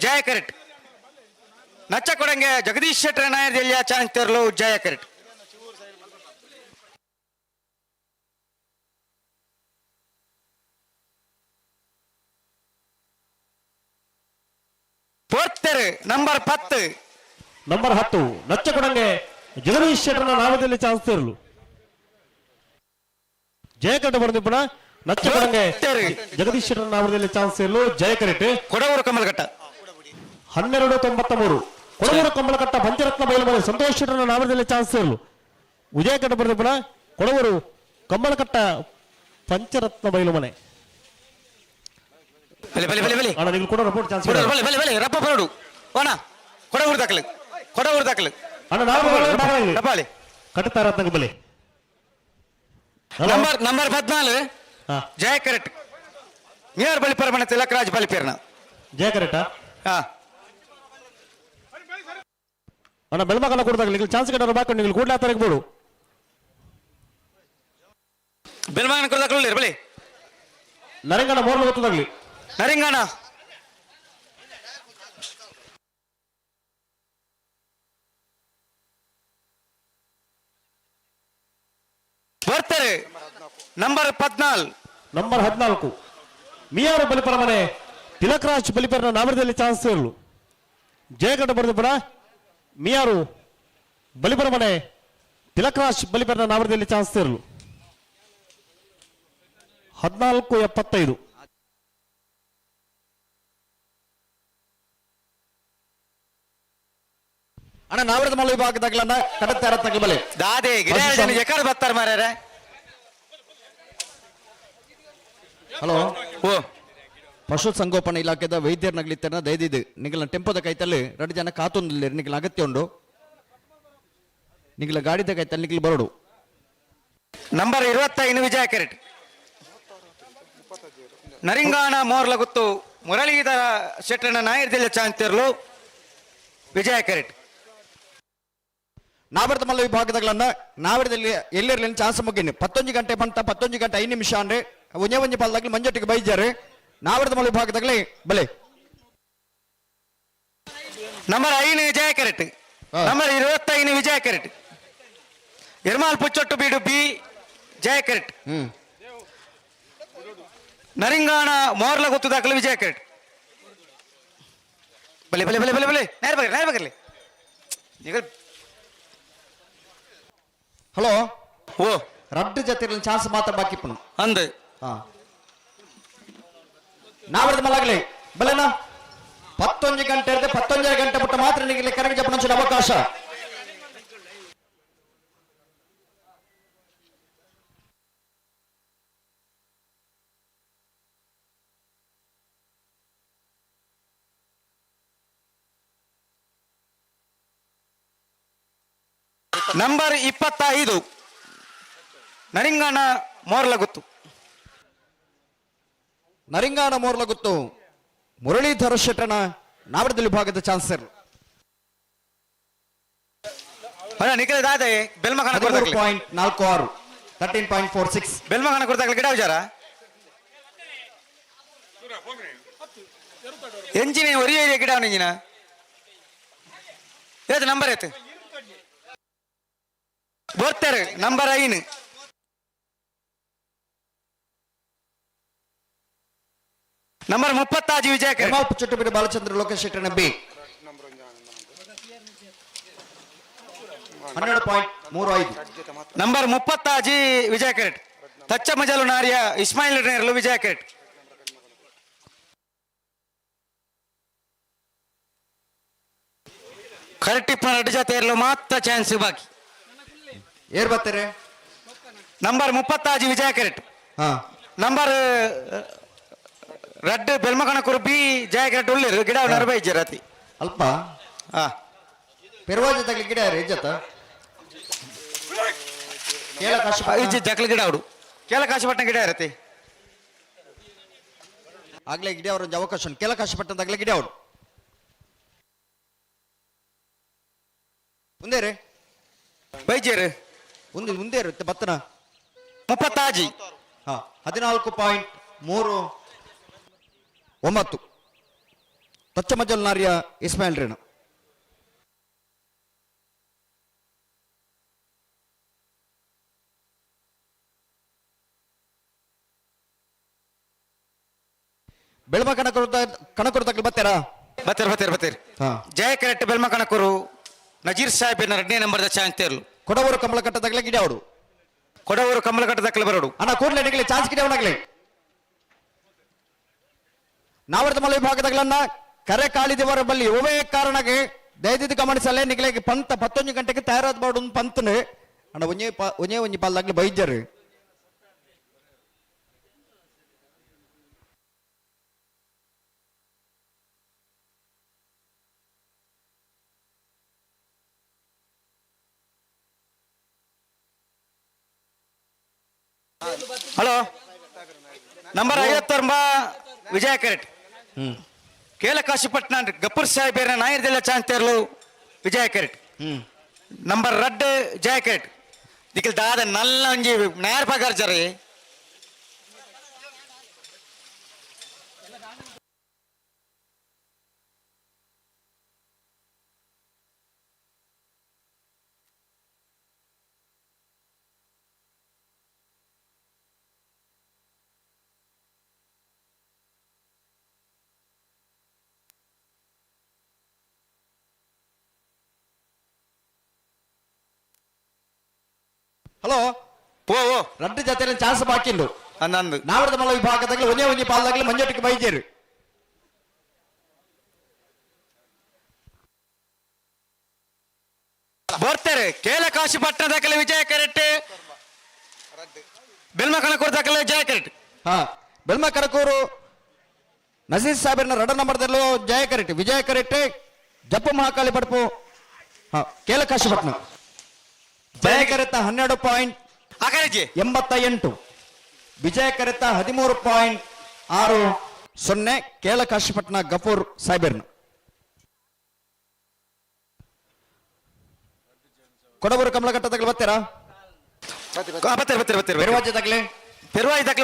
ಜಯ ಕೆರೆಟ್ ನಚ್ಚ ಕೊಡಂಗೆ ಜಗದೀಶ್ ಶೆಟ್ಟರ್ ನಾಯರ್ದೆಲ್ಲ ಚಾನ್ಸ್ ತೆರಲು ಜಯ ಕೆರೆಟ್. ಪೋರ್ತೆರ್ ನಂಬರ್ 10 ನಂಬರ್ 10 ನಚ್ಚ ಕೊಡಂಗೆ ಜಗದೀಶ್ ಶೆಟ್ಟರ್ನ ನಾಮದಲ್ಲಿ ಚಾನ್ಸ್ ತೆರಲು. ಜಯಕಟ್ಟ ಬರೆದು ಪುನಃ ನಚ್ಚ ಕೊಡಂಗೆ ಜಗದೀಶ್ ಶೆಟ್ಟರ್ ನಾಮದಲ್ಲಿ ಚಾನ್ಸ್ ಸೇರಲು. ಜಯಕರೆಟ್ ಕೊಡವೂರು ಕಮ್ಮಲಕಟ್ಟ 12:93. ಕೊಡವೂರು ಕಮ್ಮಲಕಟ್ಟ ಪಂಚರತ್ನ ಬಯಲುಮನೆ ಸಂತೋಷ್ ಶೆಟ್ಟರ್ನ ನಾಮದಲ್ಲಿ ಚಾನ್ಸ್ ಸೇರಲು. ವಿಜಯಕಟ್ಟ ಬರೆದು ಪುನಃ ಕೊಡವೂರು ಕಮ್ಮಲಕಟ್ಟ ಪಂಚರತ್ನ ಬಯಲುಮನೆ. ಅಣ್ಣ ನೀವು ಕೂಡ ರಿಪೋರ್ಟ್ ಚಾನ್ಸ್ ಕೊಡವೂರು ದಾಖಲೆ ಕೊಡವೂರು ದಾಖಲೆ ಅಣ್ಣ ನಾವು ಡಪಾಳಿ ಕಟ್ಟುತ್ತಾ ರತ್ನ ಬಲೆ. ನಂಬರ್ 14 ಜಯ ಕರೆಕ್ಟ್ ನಿಯರ್ ಬಲಿಪರಮಣ ತಿಲಕರಾಜ್ ಬಲಿಪೇರ್ನ ಜಯ ಕರೆಕ್ಟಾ ಅಣ್ಣ ಬೆಳಮಗಲ ಕೊಡ್ದಾಗ ಚಾನ್ಸ್ ಕಟ್ಟೋರು ಬಾಕೊಂಡು ನೀವು ಕೂಡಲೇ ತೆರಗಬಹುದು. ಬೆಳಮಗನ ಕೊಡ್ದಾಗಲಿ ಬಲಿ ನರಿಂಗಣ ಮೋರ್ಲು ಗೊತ್ತದಾಗ್ಲಿ ನರಿಂಗಣ ಬರ್ತಾರೆ ನಂಬರ್ 14 ನಂಬರ್ 14 ಮಿಯಾರು ಬಲಿಪರಮನೆ ತಿಲಕರಾಜ್ ಬಲಿಪರನ ನಾಮದಲ್ಲಿ ಚಾನ್ಸ್ ಸೇರಲು. ಜಯಗಡ್ಡ ಬರೆದು ಪುನಃ ಮಿಯಾರು ಬಲಿಪರಮನೆ ತಿಲಕರಾಜ್ ಬಲಿಪರನ ನಾಮದಲ್ಲಿ ಚಾನ್ಸ್ ಸೇರಲು. 14:75. ಅಣ್ಣ ನಾವರದ ಮಲ್ಲ ವಿಭಾಗದಾಗಲನ್ನ ಕಡತ್ತಾರ ತಗಬಲೆ ದಾದೆ ಗಿಡ ಎಕಡೆ ಬರ್ತಾರೆ ಮಾರ್ಯಾರ. ಹಲೋ ಓ ಪಶು ಸಂಗೋಪನಾ ಇಲಾಖೆದ ವೈದ್ಯರ ನಗಲಿತ್ತನ ದಯದಿದ್ದು ನಿಗಲ ಟೆಂಪೋದ ಕೈತಲ್ಲಿ 2 ಜನ ಕಾತೊಂದಿಲ್ಲ ನಿಗಲ ಅಗತ್ಯ ಉಂಡು ನಿಗಲ ಗಾಡಿದ ಕೈತಲ್ಲಿ ನಿಗಲ ಬರೋಡು. ನಂಬರ್ 25 ವಿಜಯ ಕೆರೆಟ್ ನರಿಂಗಾಣ ಮೋರ್ಲ ಗುತ್ತು ಮುರಳೀಧರ ಶೆಟ್ಟರ್ನ ನಾಯರ್ದಿಲ್ಲ ಚಾಂತಿರ್ಲು ವಿಜಯ ಕೆರೆಟ್. ನಾವರದ ಮಲ್ಲ ವಿಭಾಗದಾಗಲನ್ನ ನಾವರದಲ್ಲಿ ಎಲ್ಲೆರ್ಲಿ ಚಾನ್ಸ್ ಮುಗಿನಿ 11 ಗಂಟೆ ಬಂತ 11 ಗಂಟೆ 5 ನಿಮಿಷ ಅಂದ್ರೆ ಒಂಜೆ ಪಾಲದಾಗಲಿ ಮಂಜೊಟ್ಟಿಗೆ ಬೈಜಾರೆ ನಾವರದ ಮಲ್ಲ ವಿಭಾಗದಾಗಲಿ ಬಲೆ. ನಂಬರ್ 5 ವಿಜಯ ಕೆರೆಟ್ ನಂಬರ್ 25 ವಿಜಯ ಕೆರೆಟ್ ಇರ್ಮಾಲ್ ಪುಚ್ಚೊಟ್ಟು ಬೀಡು ಬಿ ಜಯ ಕೆರೆಟ್ ನರಿಂಗಾಣ ಮೋರ್ಲ ಗೊತ್ತು ದಾಖಲೆ ವಿಜಯ ಕೆರೆಟ್ ಬಲೆ ಬಲೆ ಬಲೆ ಬಲೆ ಬಲೆ ನೇರ ಬಗರ್ಲಿ ಹಲೋ ಓ 2 ಜೊತೆ ಚಾನ್ಸ್ ಮಾತ್ರ ಬಾಕಿ ಪುಣ ಅಂದ್ ನಾವರದ ಮಲ್ಲಾಗಲಿ ಬಲೆನಾ 11 ಗಂಟೆ ಇರದೆ 11 ಗಂಟೆ ಬಿಟ್ಟು ಮಾತ್ರ ನಿಗಲಿ ಕರೆಗೆ ಜಪನ ಅವಕಾಶ. ನಂಬರ್ 25 ನರಿಂಗಾಣ ಮೋರ್ಲ ಗುತ್ತು ನರಿಂಗಾಣ ಮೋರ್ಲ ಗುತ್ತು ಮುರಳೀಧರ ಶೆಟ್ಟನ ನಾವರದಲ್ಲಿ ವಿಭಾಗದ ಚಾನ್ಸರ್. ನಿಖಿಲ ದಾದೆ ಬೆಲ್ಮಖಾನ 13.46 13.46 ಬೆಲ್ಮಖಾನ ಕೊಡ್ತಾಗಲಿ ಗಿಡ ವಿಚಾರ ಎಂಜಿನ ಒರಿಯ ಗಿಡ ಅವನಿಗಿನ ಏತ್ ನಂಬರ್ ಏತ್ ಬರ್ತಾರೆ ನಂಬರ್ ಐನ್ ನಂಬರ್ 36 ವಿಜಯಕರ್ ಚುಟ್ಟುಬಿಡಿ ಬಾಲಚಂದ್ರ ಲೋಕೇಶ್ ಶೆಟ್ಟರ್ ಬಿ 12.35 ನಂಬರ್ 36 ವಿಜಯಕರ್ ತಚ್ಚ ಮಜಲು ನಾರಿಯ ಇಸ್ಮಾಯಿಲ್ ನೇರ್ಲು ವಿಜಯಕರ್ ಕರೆಕ್ಟ್ ಇಪ್ಪ ಎರಡು ಜೊತೆ ಇರಲು ಮಾತ್ರ ಚಾನ್ಸ್ ಬಾಕಿ ಏರ್ ಬರ್ತಾರೆ ನಂಬರ್ 36 ವಿಜಯಕರ್ ನಂಬರ್ ರೆಡ್ ಬೆಲ್ಮಕಣಕೂರು ಬಿ ಜಯಕರ್ ಉಳ್ಳಿರು ಗಿಡ ನರಬೈ ಜರತಿ ಅಲ್ಪ ಪೆರವಾಜ ತಗಲಿ ಗಿಡ ಇಜ್ಜತ ಕೇಳ ಕಾಶಿ ಇಜ್ಜ ಜಕ್ಲ ಗಿಡ ಅವಡು ಕೇಳ ಕಾಶಿಪಟ್ಟಣ ಗಿಡ ಇರತ್ತೆ ಆಗ್ಲೇ ಗಿಡ ಅವ್ರ ಅವಕಾಶ ಕೇಳ ಕಾಶಿಪಟ್ಟಣ ಆಗ್ಲೇ ಗಿಡ ಅವಡು ಮುಂದೆ ರೇ ಬೈಜೇರು ಮುಂದೆ ಇರುತ್ತೆ ಬತ್ತನ 36 14.39 ತಚ್ಚ ಮಜಲ್ ನಾರಿಯ ಇಸ್ಮಾಯಿಲ್ ರೇಣ ಬೆಳ್ಮ ಕಣಕೂರು ತಕ್ಕಲು ಬರ್ತಾರಾ ಬತ್ತೀರ್ ಜಯ ಕರೆಕ್ಟ್ ಬೆಲ್ಮ ಕಣಕೂರು ನಜೀರ್ ಸಾಹೇಬ್ ಎರಡನೇ ನಂಬರ್ದ ಚಾನ್ಸ್ ತೇರ್ಲು ಕೊಡವರು ಕಮಲಕಟ್ಟ ತಗಲೆ ಗಿಡ ಅವಡು ಕೊಡವರು ಕಮಲಕಟ್ಟ ತಕ್ಕಲು ಬರೋಡು ಅಣ್ಣ ಕೂಡಲೇ ನಿಗಲಿ ಚಾನ್ಸ್ ಗಿಡ ಅವನಾಗ್ಲಿ ನಾವರ್ತ ಮಲ ವಿಭಾಗದಾಗಲನ್ನ ಕರೆ ಕಾಳಿದಿವರ ಬಲ್ಲಿ ಒವೇ ಕಾರಣಕ್ಕೆ ದಯದಿದ್ದು ಗಮನಿಸಲೇ ನಿಗಲಿಗೆ ಪಂತ 11 ಗಂಟೆಗೆ ತಯಾರಾದ ಬಾಡು ಪಂತನೆ ಅಣ್ಣ ಒಂಜೇ ಒಂಜಿ ಪಾಲ್ದಾಗ್ಲಿ ಬೈಜರು ಹಲೋ ನಂಬರ್ 59 ವಿಜಯ ಕೆರೆಟ್ ಕೇಲ ಕಾಶಿಪಟ್ಟಣ ಗಪ್ಪರ್ ಸಾಹೇಬ್ ನಾಯರ್ದೆಲ್ಲ ಚಾನ್ಸ್ ತೇರ್ಲು ವಿಜಯ ಕೆರೆಟ್ ನಂಬರ್ ರೆಡ್ ಜಯ ಕೆರೆಟ್ ದಿಕ್ಕಲ್ ದಾದ ನಲ್ಲ ಒಂಜಿ ನೇರ ಪಗಾರ್ ಜರಿ ಹಲೋ ಓ ರಡ್ಡು ಜೊತೆ ಚಾನ್ಸ್ ಬಾಕಿಂದು ಅನ್ನಂದು ನಾವರದ ಮಲ ವಿಭಾಗದಾಗಲಿ ಒಂದೇ ಒಂಜಿ ಪಾಲ್ದಾಗಲಿ ಮಂಜೋಟಿಗೆ ಬೈಜೇರು ಬರ್ತಾರೆ ಕೇಲ ಕಾಶಿಪಟ್ಟಣದಾಗಲೇ ವಿಜಯ ಕೆರೆಟ್ ಬೆಲ್ಮ ಕಣಕೂರು ದಾಖಲೆ ಜಯ ಕೆರೆಟ್ ಬೆಲ್ಮ ಕಣಕೂರು ನಜೀರ್ ಸಾಹೇಬ್ನ ರಡ ನಂಬರ್ದಲ್ಲೂ ಜಯ ಕರೆಟ್ ವಿಜಯ ಕರೆಟ್ ಜಪ್ಪು ಮಹಾಕಾಳಿ ಪಡಪು ಕೇಲ ಕಾಶಿಪಟ್ಟಣ ಜಯ ಕರೆತ 12.88 ವಿಜಯ ಕರೆತ 13.60 ಕೇಳ ಕಾಶಿಪಟ್ಟಣ ಗಫೂರ್ ಸಾಹೇಬರ್ನ ಕೊಡಬೂರು ಕಮಲಘಟ್ಟದಾಗಲಿ ಬರ್ತೀರಾ ಪೆರವಾಜದಾಗಲಿ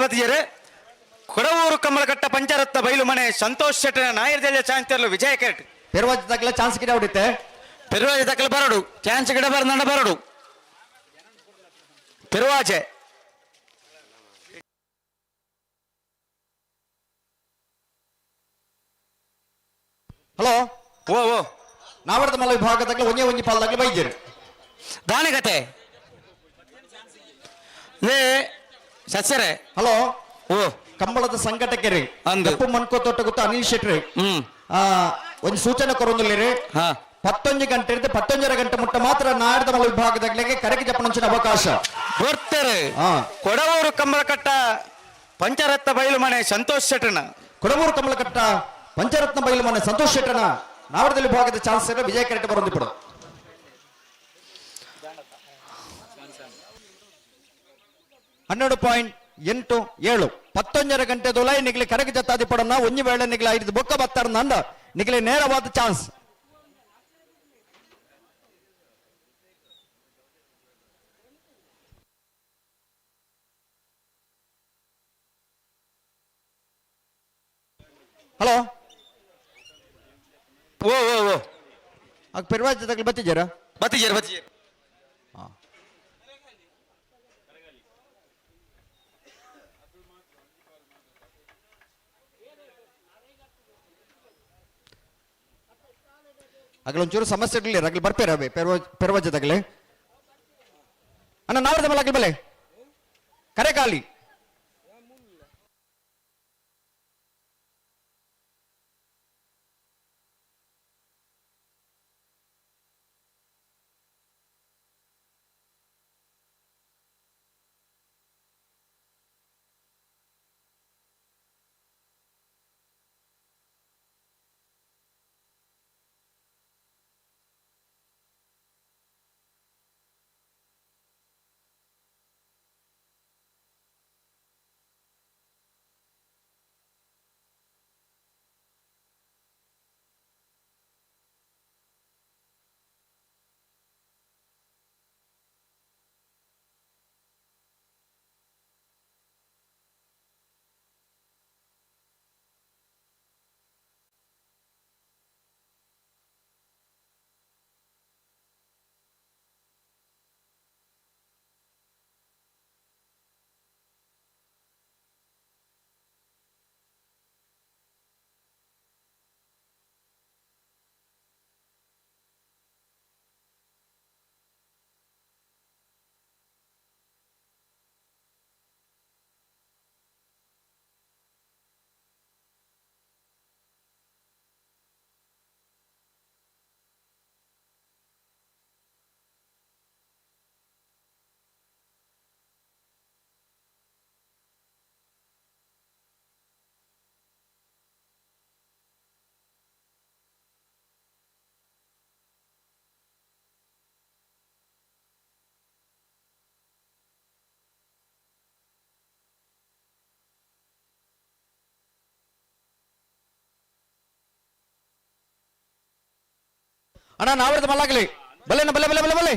ಬರ್ತಿದ್ದಾರೆ ಕೊಡವೂರು ಕಮಲಘಟ್ಟ ಪಂಚರತ್ನ ಬೈಲು ಮನೆ ಸಂತೋಷ್ ಶೆಟ್ಟರ ನಾಯರ್ದೆಲ್ಲ ಚಾನ್ಸ್ ತರಲು ವಿಜಯ ಕೆರೆಟ್ ಪೆರವಾಜದಾಗಲೇ ಚಾನ್ಸ್ ಗಿಡ ಹೊಡಿತೆ ಪೆರವಾಜದಾಗಲೇ ಬರಡು ಚಾನ್ಸ್ ಗಿಡ ಬರ್ನಂಡ ಬರಡು ಪೆರವಾಜೆ ಹಲೋ ಓ ನಾವರ್ದ ಮಲ ವಿಭಾಗದಾಗಲಿ ಒಂದೇ ಒಂಜಿ ಪಾಲ್ದಾಗಲಿ ಬೈಜೇರು ದಾನಗತೆ ಸಸ್ಯರೇ ಹಲೋ ಓ ಕಂಬಳದ ಸಂಘಟಕರಿ ಅಂದು ಕಪ್ಪು ಮಣ್ಕೋ ತೋಟ ಗೊತ್ತು ಅನಿಲ್ ಶೆಟ್ರಿ ಒಂದು ಸೂಚನೆ ಕೊರೊಂದಿಲ್ಲ 11 ಗಂಟೆ ಇರುತ್ತೆ 11 ಗಂಟೆ ಮುಟ್ಟ ಮಾತ್ರ ನಾಡ್ದ ಮಲ ವಿಭಾಗದಾಗಲಿಗೆ ಕರೆಗೆ ಜಪ್ಪನಂಚಿನ ಅವಕಾಶ ಬರ್ತಾರೆ ಕೊಡವೂರು ಕಮಲಕಟ್ಟ ಪಂಚರತ್ನ ಬೈಲು ಮನೆ ಸಂತೋಷ್ ಶೆಟ್ಟನ ಕೊಡವೂರು ಕಮಲಕಟ್ಟ ಪಂಚರತ್ನ ಬೈಲು ಮನೆ ಸಂತೋಷ್ ಶೆಟ್ಟನ ನಾವರ್ದಲ್ಲಿ ವಿಭಾಗದ ಚಾನ್ಸ್ ಇರೋ ವಿಜಯ ಕೆರೆಟ್ ಬರೋದು ಬಿಡು 12.87 11 ಗಂಟೆ ದೊಲೈ ನಿಗಲಿ ಕರೆಗೆ ಜತ್ತಾದಿ ಪಡೋಣ ಒಂಜಿ ವೇಳೆ ನಿಗಲ 5 ಬೊಕ್ಕ ಬತ್ತಾರ ನಂದ ನಿಗಲಿ ನೇರವಾದ ಚಾನ್ಸ್ ಹಲೋ ಓ ಪೆರ್ವಾಜದಲ್ಲಿ ಬತ್ತಿದ್ದೀರಾ? ಬತ್ತಿಜೇರು ಅಗಲ ಒಂಚೂರು ಸಮಸ್ಯೆ ಇರಲಿಲ್ಲ ಅಗಲಿ ಬರ್ಪೇರ ಪೆರ್ವಾಜದಾಗಲೇ ಅಣ್ಣ ನಾವರ್ದ ಮಲ್ಲ ಅಗಲಿ ಬಲೆ ಕರೆ ಖಾಲಿ ಅಣ್ಣ ನಾವರ್ದ ಮಲ್ಲಾಗಲಿ ಬಲ್ಲೆನ ಬಲ್ಲೆ ಬಲ್ಲೆ ಬಲ್ಲೆ ಬಲ್ಲೆ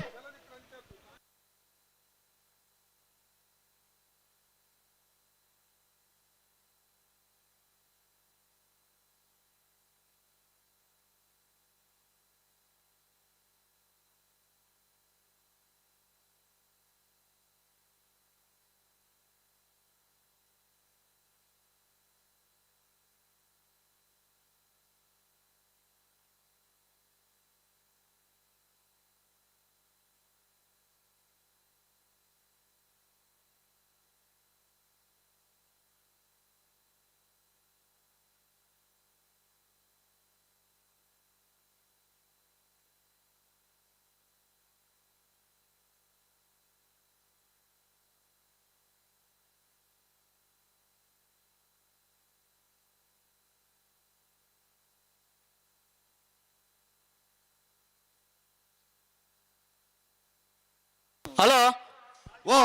ಹಲೋ ಓ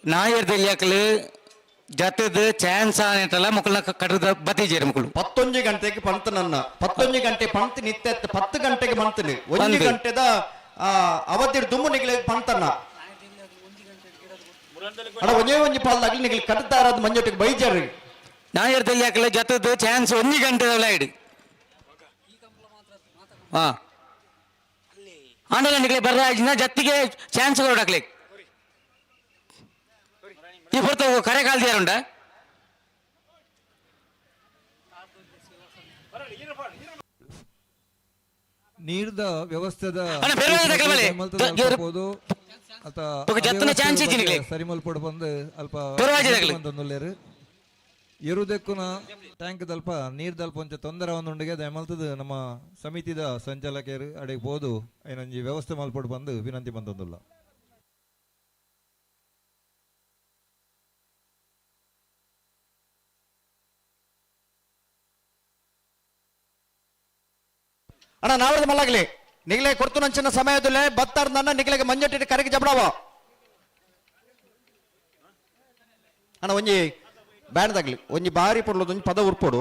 ನಾಯರ್ದಲ್ಲಿ ಯಾಕಲು ಜತದ ಚಾನ್ಸ್ ಆನೆಟಲ್ಲ ಮಕ್ಕಳನ್ನ ಕಟ್ಟದ ಬತ್ತಿಜೇರಿ ಮಕ್ಕಳು 11 ಗಂಟೆಗೆ ಪಂತ ನನ್ನ 11 ಗಂಟೆ ಪಂತ ನಿತ್ಯ 10 ಗಂಟೆಗೆ ಮಂತನೆ 1 ಗಂಟೆದ ಅವಧಿರ್ ದುಮ್ಮು ನಿಗಲೆ ಪಂತನ್ನ ಅಡ ಒಂಜಿ ಪಾಲ್ದಾಗಲಿ ನಿಗಲಿ ಕಟ್ಟದಾರದ ಮಂಜೊಟ್ಟಿಗೆ ಬೈಜಾರಿ ನಾಯರ್ದಲ್ಲಿ ಯಾಕಲು ಜತದ ಚಾನ್ಸ್ 1 ಗಂಟೆ ಲೈಡ್ ಹಾ ಆಂಡಲ ನಿಗಲೆ ಬರ್ರಾಜಿನ ಜತ್ತಿಗೆ ಚಾನ್ಸ್ ಕೊಡಕ್ಲಿ ಈ ಹೊರತು ಕರೆ ಕಾಲ್ದಿಯಾರುಂಡ ನೀರ್ದ ವ್ಯವಸ್ಥೆದ ಸರಿ ಮಲ್ಪಡು ಬಂದು ಅಲ್ಪ ಬಂದುಲ್ಲೇರು ಎರುದಕ್ಕೂನ ಟ್ಯಾಂಕ್ ದಲ್ಪ ನೀರ್ ದಲ್ಪ ಒಂಚ ತೊಂದರೆ ಒಂದುಂಡಿಗೆ ದಯಮಲ್ತದ ನಮ್ಮ ಸಮಿತಿದ ಸಂಚಾಲಕರು ಅಡಿಗೆ ಬೋದು ಏನೊಂಜಿ ವ್ಯವಸ್ಥೆ ಮಲ್ಪಡು ಬಂದು ವಿನಂತಿ ಬಂದೊಂದುಲ್ಲ ಅಣ್ಣ ನಾವರ್ದ ಮಲ್ಲಾಗ್ಲಿ ನಿಗಲೆ ಕೊಡ್ತು ನಂಚಿನ ಸಮಯದಲ್ಲೇ ಬತ್ತಾರ್ದನ್ನ ನಿಗಲೆಗೆ ಮಂಜಟ್ಟಿಟ್ಟು ಕರೆಗೆ ಜಬಡವ ಅಣ್ಣ ಒಂಜಿ ಬ್ಯಾಡ್ದಾಗ್ಲಿ ಒಂಜಿ ಬಾರಿ ಪೊಡ್ಲದ ಒಂಜಿ ಪದ ಉರ್ಪೋಡು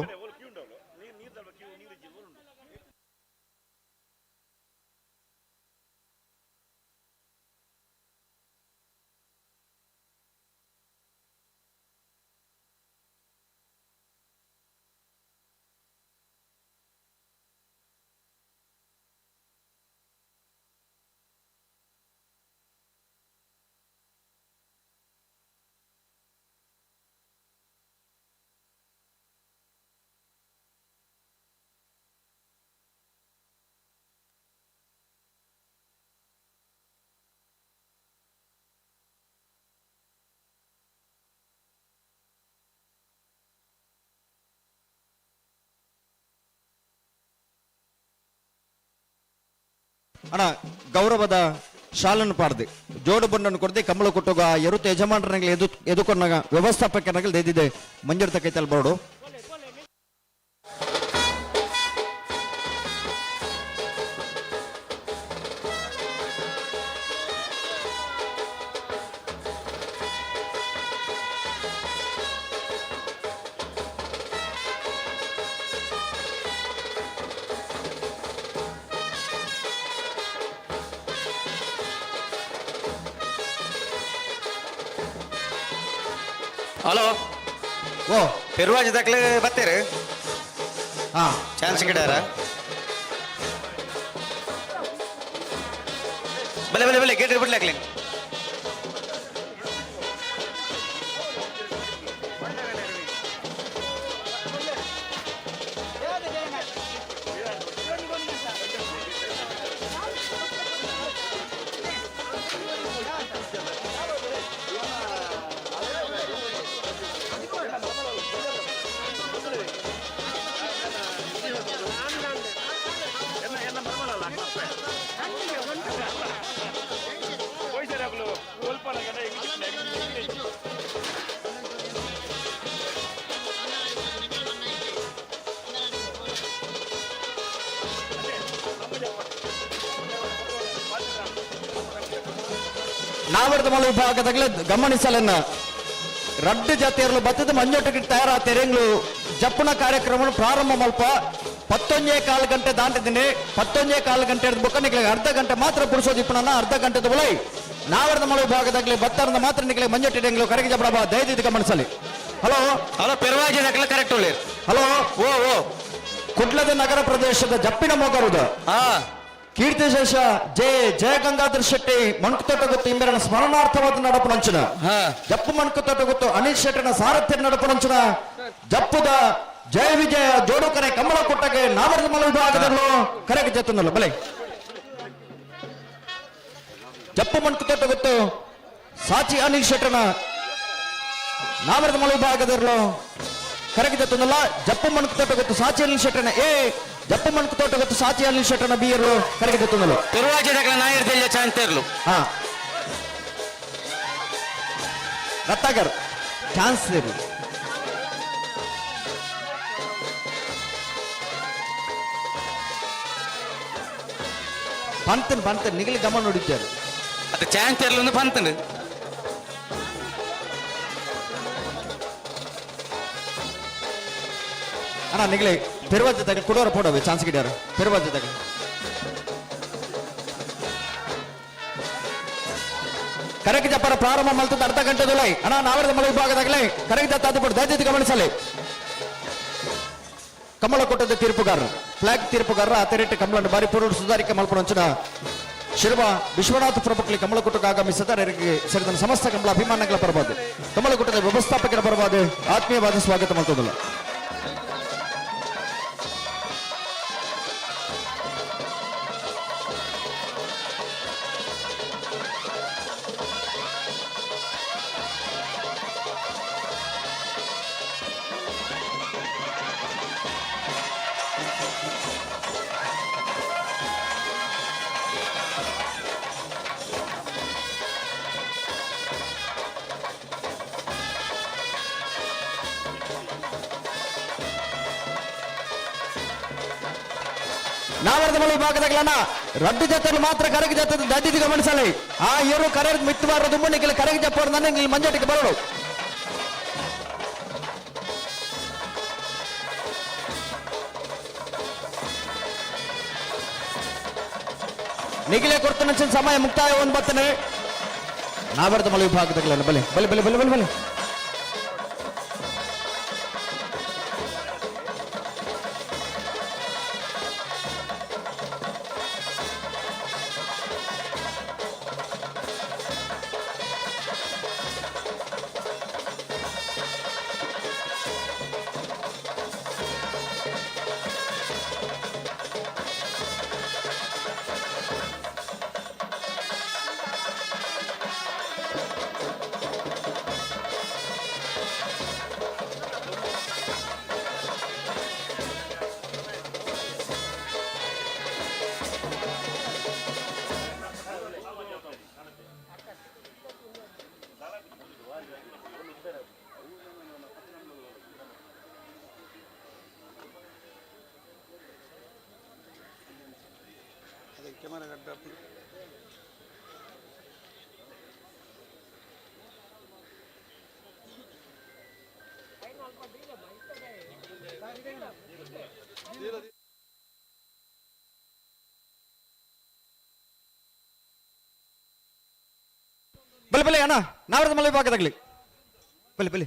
ಅಣ್ಣ ಗೌರವದ ಶಾಲನ್ನು ಪಾಡ್ದೆ ಜೋಡು ಬಂಡನ್ನು ಕೊಡದೆ ಕಂಬಳ ಕೊಟ್ಟೋಗ ಎರುತ್ತ ಯಜಮಾನರನಾಗಲಿ ಎದುಕೊಂಡಾಗ ವ್ಯವಸ್ಥಾಪಕನಾಗಲಿ ದೈದಿದೆ ಮಂಜೂರು ತಕ್ಕೈತಲ್ ಬೋರ್ಡು. ಹಲೋ ಓ ಪೆರುವಾಜ್ ದಾಖಲೆ ಬರ್ತೀರಿ? ಹಾ ಚಾನ್ಸ್ ಗಿಡಾರ ಬಲೆ ಬಲೆ ಬಲೆ ಗೇಟ್ ಬಿಡ್ಲಾಕ್ಲಿ. ನಾವರ್ದ ಮಲ ವಿಭಾಗದಾಗಲೇ ಗಮನಿಸಲನ್ನ ರಡ್ಡು ಜಾತಿಯರ್ಲು ಬತ್ತದ ಮಂಜೊಟ್ಟಿಗೆ ತಯಾರ ತೆರೆಂಗ್ಲು ಜಪ್ಪುನ ಕಾರ್ಯಕ್ರಮ ಪ್ರಾರಂಭ ಮಲ್ಪ 11:15 ಗಂಟೆ ದಾಟಿದ್ದೀನಿ. 11:15 ಗಂಟೆ ಬುಕ್ಕ ನಿಕ್ಲಿಗೆ ಅರ್ಧ ಗಂಟೆ ಮಾತ್ರ ಪುರುಷೋದು ಇಪ್ಪನ ಅರ್ಧ ಗಂಟೆದ ಬಲೈ ನಾವರ್ದ ಮಲ ವಿಭಾಗದಾಗಲೇ ಬತ್ತಾರದ ಮಾತ್ರ ನಿಕ್ಲಿಗೆ ಮಂಜೊಟ್ಟಿಡೆಂಗ್ಲು ಕರೆಗೆ ಜಪ್ಪ ದಯದಿದ್ದು ಗಮನಿಸಲಿ. ಹಲೋ ಹಲೋ ಪೆರುವಾಜ್ ದಾಖಲೆ ಕರೆಕ್ಟ್ ಒಳ್ಳೆ. ಹಲೋ ಓ ಓ ಕುಡ್ಲದ ನಗರ ಪ್ರದೇಶದ ಜಪ್ಪಿನ ಮೊಗರುದು ಕೀರ್ತಿಶೇಷ ಜಯ ಗಂಗಾಧರ್ ಶೆಟ್ಟಿ ಮಣ್ಕುತೋಟ ಗೊತ್ತು ಇಂಬೆರನ ಸ್ಮರಣಾರ್ಥವಾದ ನಡಪನಂಚನ ಜಪ್ಪು ಮಣ್ಕುತೋಟ ಗೊತ್ತು ಅನಿಲ್ ಶೆಟ್ಟನ ಸಾರಥ್ಯ ನಡಪನಂಚನ ಜಪ್ಪುದ ಜಯ ವಿಜಯ ಜೋಡು ಕರೆ ಕಂಬಳ ಕೊಟ್ಟಗೆ ನಾವರದ ಮಲ ವಿಭಾಗದಲ್ಲೂ ಕರೆಗೆ ಜತ್ತನಲ್ಲ ಬಲೆ ಜಪ್ಪು ಮಣ್ಕುತೋಟ ಗೊತ್ತು ಸಾಚಿ ಅನಿಲ್ ಶೆಟ್ಟನ ನಾವರದ ಮಲ ವಿಭಾಗದಲ್ಲೂ ಕರೆಗೆ ಜತ್ತನಲ್ಲ ಜಪ್ಪು ಮಣ್ಕುತೋಟ ಗೊತ್ತು ಸಾಚಿ ಅನಿಲ್ ಶೆಟ್ಟನ ಜಪ್ಪ ಮಣ್ಕು ತೋಟ ಗೊತ್ತು ಸಾಚಿ ಅಲ್ಲಿ ಶೆಟ್ಟನ ಬಿಯರ್ಲು ಕರೆಗೆ ಜತ್ತನಲ್ಲ ಪೆರುವಾಜ್ ದಾಖಲೆ ನಾಯಿರ್ದೆಲ್ಲ ಚಾನ್ಸ್ ಇರ್ಲು. ಹಾ ರತ್ತಾಗರ್ ಚಾನ್ಸ್ ಇರ್ಲಿ. ಪಂತನ್ ನಿಗಲಿ ಗಮನ ನೋಡಿದ್ದಾರೆ ಅದು ಚಾನ್ಸ್ ಇರ್ಲು ಒಂದು ಪಂತನ್ ಅಣ್ಣ ನಿಗಲಿ ಪೆರುವಾಜದಾಗ ಕೊಡೋರ ಪೋಡವೆ ಚಾನ್ಸ್ ಗಿಡ್ಯಾರ ಪೆರುವಾಜದಾಗ ಕರೆಗೆ ಜಪ್ಪರ ಪ್ರಾರಂಭ ಮಲ್ತದ ಅರ್ಧ ಗಂಟೆ ದೊಲೈ ಅಣ್ಣ ನಾವರದ ಮಲ ವಿಭಾಗದಾಗಲೇ ಕರೆಗೆ ಜತ್ತ ಅದು ಬಿಡು ದಯచేసి ಗಮನಿಸಲಿ. ಕಮಲ ಕೊಟ್ಟದ ತೀರ್ಪುಗಾರರು ಫ್ಲಾಗ್ ತೀರ್ಪುಗಾರರ ಅತೆರೆಟ್ಟು ಕಮಲನ್ನು ಬಾರಿ ಪೂರ್ವ ಸುಧಾರಿಕೆ ಮಲ್ಪನಂಚಿನ ಶಿರುವ ವಿಶ್ವನಾಥ ಪ್ರಭುಕ್ಲಿ ಕಮಲಕುಟಕ್ಕೆ ಆಗಮಿಸಿದವರಿಗೆ ಸೇರಿದ ಸಮಸ್ತ ಕಮಲ ಅಭಿಮಾನಗಳ ಪರವಾದ ಕಮಲಕುಟದ ವ್ಯವಸ್ಥಾಪಕರ ಪರವಾದ ಆತ್ಮೀಯವಾದ ಸ್ವಾಗತ ಮಲ್ತದಲ್ಲ. ನಾವರದ ಮಲ ವಿಭಾಗದಾಗಲನ್ನ ರಡ್ಡು ಜೊತೆಯಲ್ಲಿ ಮಾತ್ರ ಕರೆಗೆ ಜತ್ತದ ದದ್ದಿದ್ದು ಗಮನಿಸಲಿ. ಆ ಇವರು ಕರೆ ಮಿತ್ತವಾರ ದುಮ್ಮಣಿಗೆ ಕರೆಗೆ ಜಪ್ಪವರು ನನಗೆ ಇಲ್ಲಿ ಮಂಜಟ್ಟಿಗೆ ಬರೋಡು ನಿಗಿಲೆ ಕೊಡ್ತಾನೆ ಸಮಯ ಮುಕ್ತಾಯ ಒಂದು ಬರ್ತನೆ. ನಾವರದ ಮಲ ವಿಭಾಗದಾಗಲನ್ನ ಬಲೆ ಬಲೆ ಬಲೆ ಬಲೆ ಬಲೆ ಬಲೆ ಬಲೆ ಬಲೆ ಅಣ್ಣ ನಾವರದ ಮಲೆ ಭಾಗದಾಗ್ಲಿ ಬಲೆ ಬಲೆ.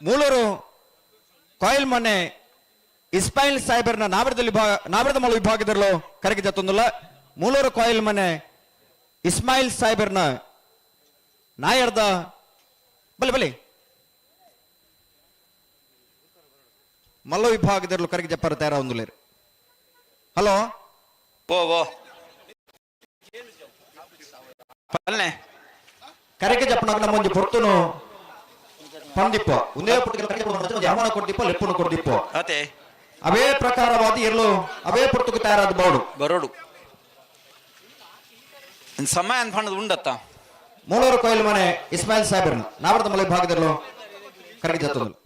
ಮೂಲೂರು ಕಾಯಿಲ್ ಮನೆ ಇಸ್ಮಾಯಿಲ್ ಸಾಹೇಬರ್ನ ನಾವರದ ಮಲ ವಿಭಾಗದಲ್ಲೂ ಕರೆಗೆ ಜತ್ತೊಂದುಲ್ಲ. ಮೂಲೂರು ಕಾಯಿಲ್ ಮನೆ ಇಸ್ಮಾಯಿಲ್ ಸಾಹೇಬರ್ನ ನಾಯರ್ದ ಬಲೆ ಬಲೆ ಮಲ್ಲ ವಿಭಾಗದಲ್ಲೂ ಕರೆಗೆ ಜಪ್ಪರ ತಯಾರ ಒಂದುಲೇರು. ಹಲೋ ಓ ಕರೆಗೆ ಜಪ್ಪನ ಮುಂದೆ ಪೊರ್ತುನು ಪಂದಿಪ್ಪ ಒಂದೇ ಪುಟ್ಟ ಕೊಡ್ದಿಪ್ಪ ಲೆಪ್ಪನು ಕೊಡ್ದಿಪ್ಪ ಅದೇ ಅವೇ ಪ್ರಕಾರವಾದಿ ಎಲ್ಲೋ ಅವೇ ಪುರ್ತಕ್ಕೆ ತಯಾರಾದ ಬೋಡು ಬರೋಡು ಸಮಯ ಅನ್ಪಣ್ಣದು ಉಂಡತ್ತ. ಮೂಲೂರು ಕೊಯ್ಲು ಮನೆ ಇಸ್ಮಾಯಿಲ್ ಸಾಹೇಬ್ರನ್ನ ನಾವರದ ಮಲೆ ಭಾಗದಲ್ಲೂ ಕರೆಗೆ ಜತ್ತೊಂದು.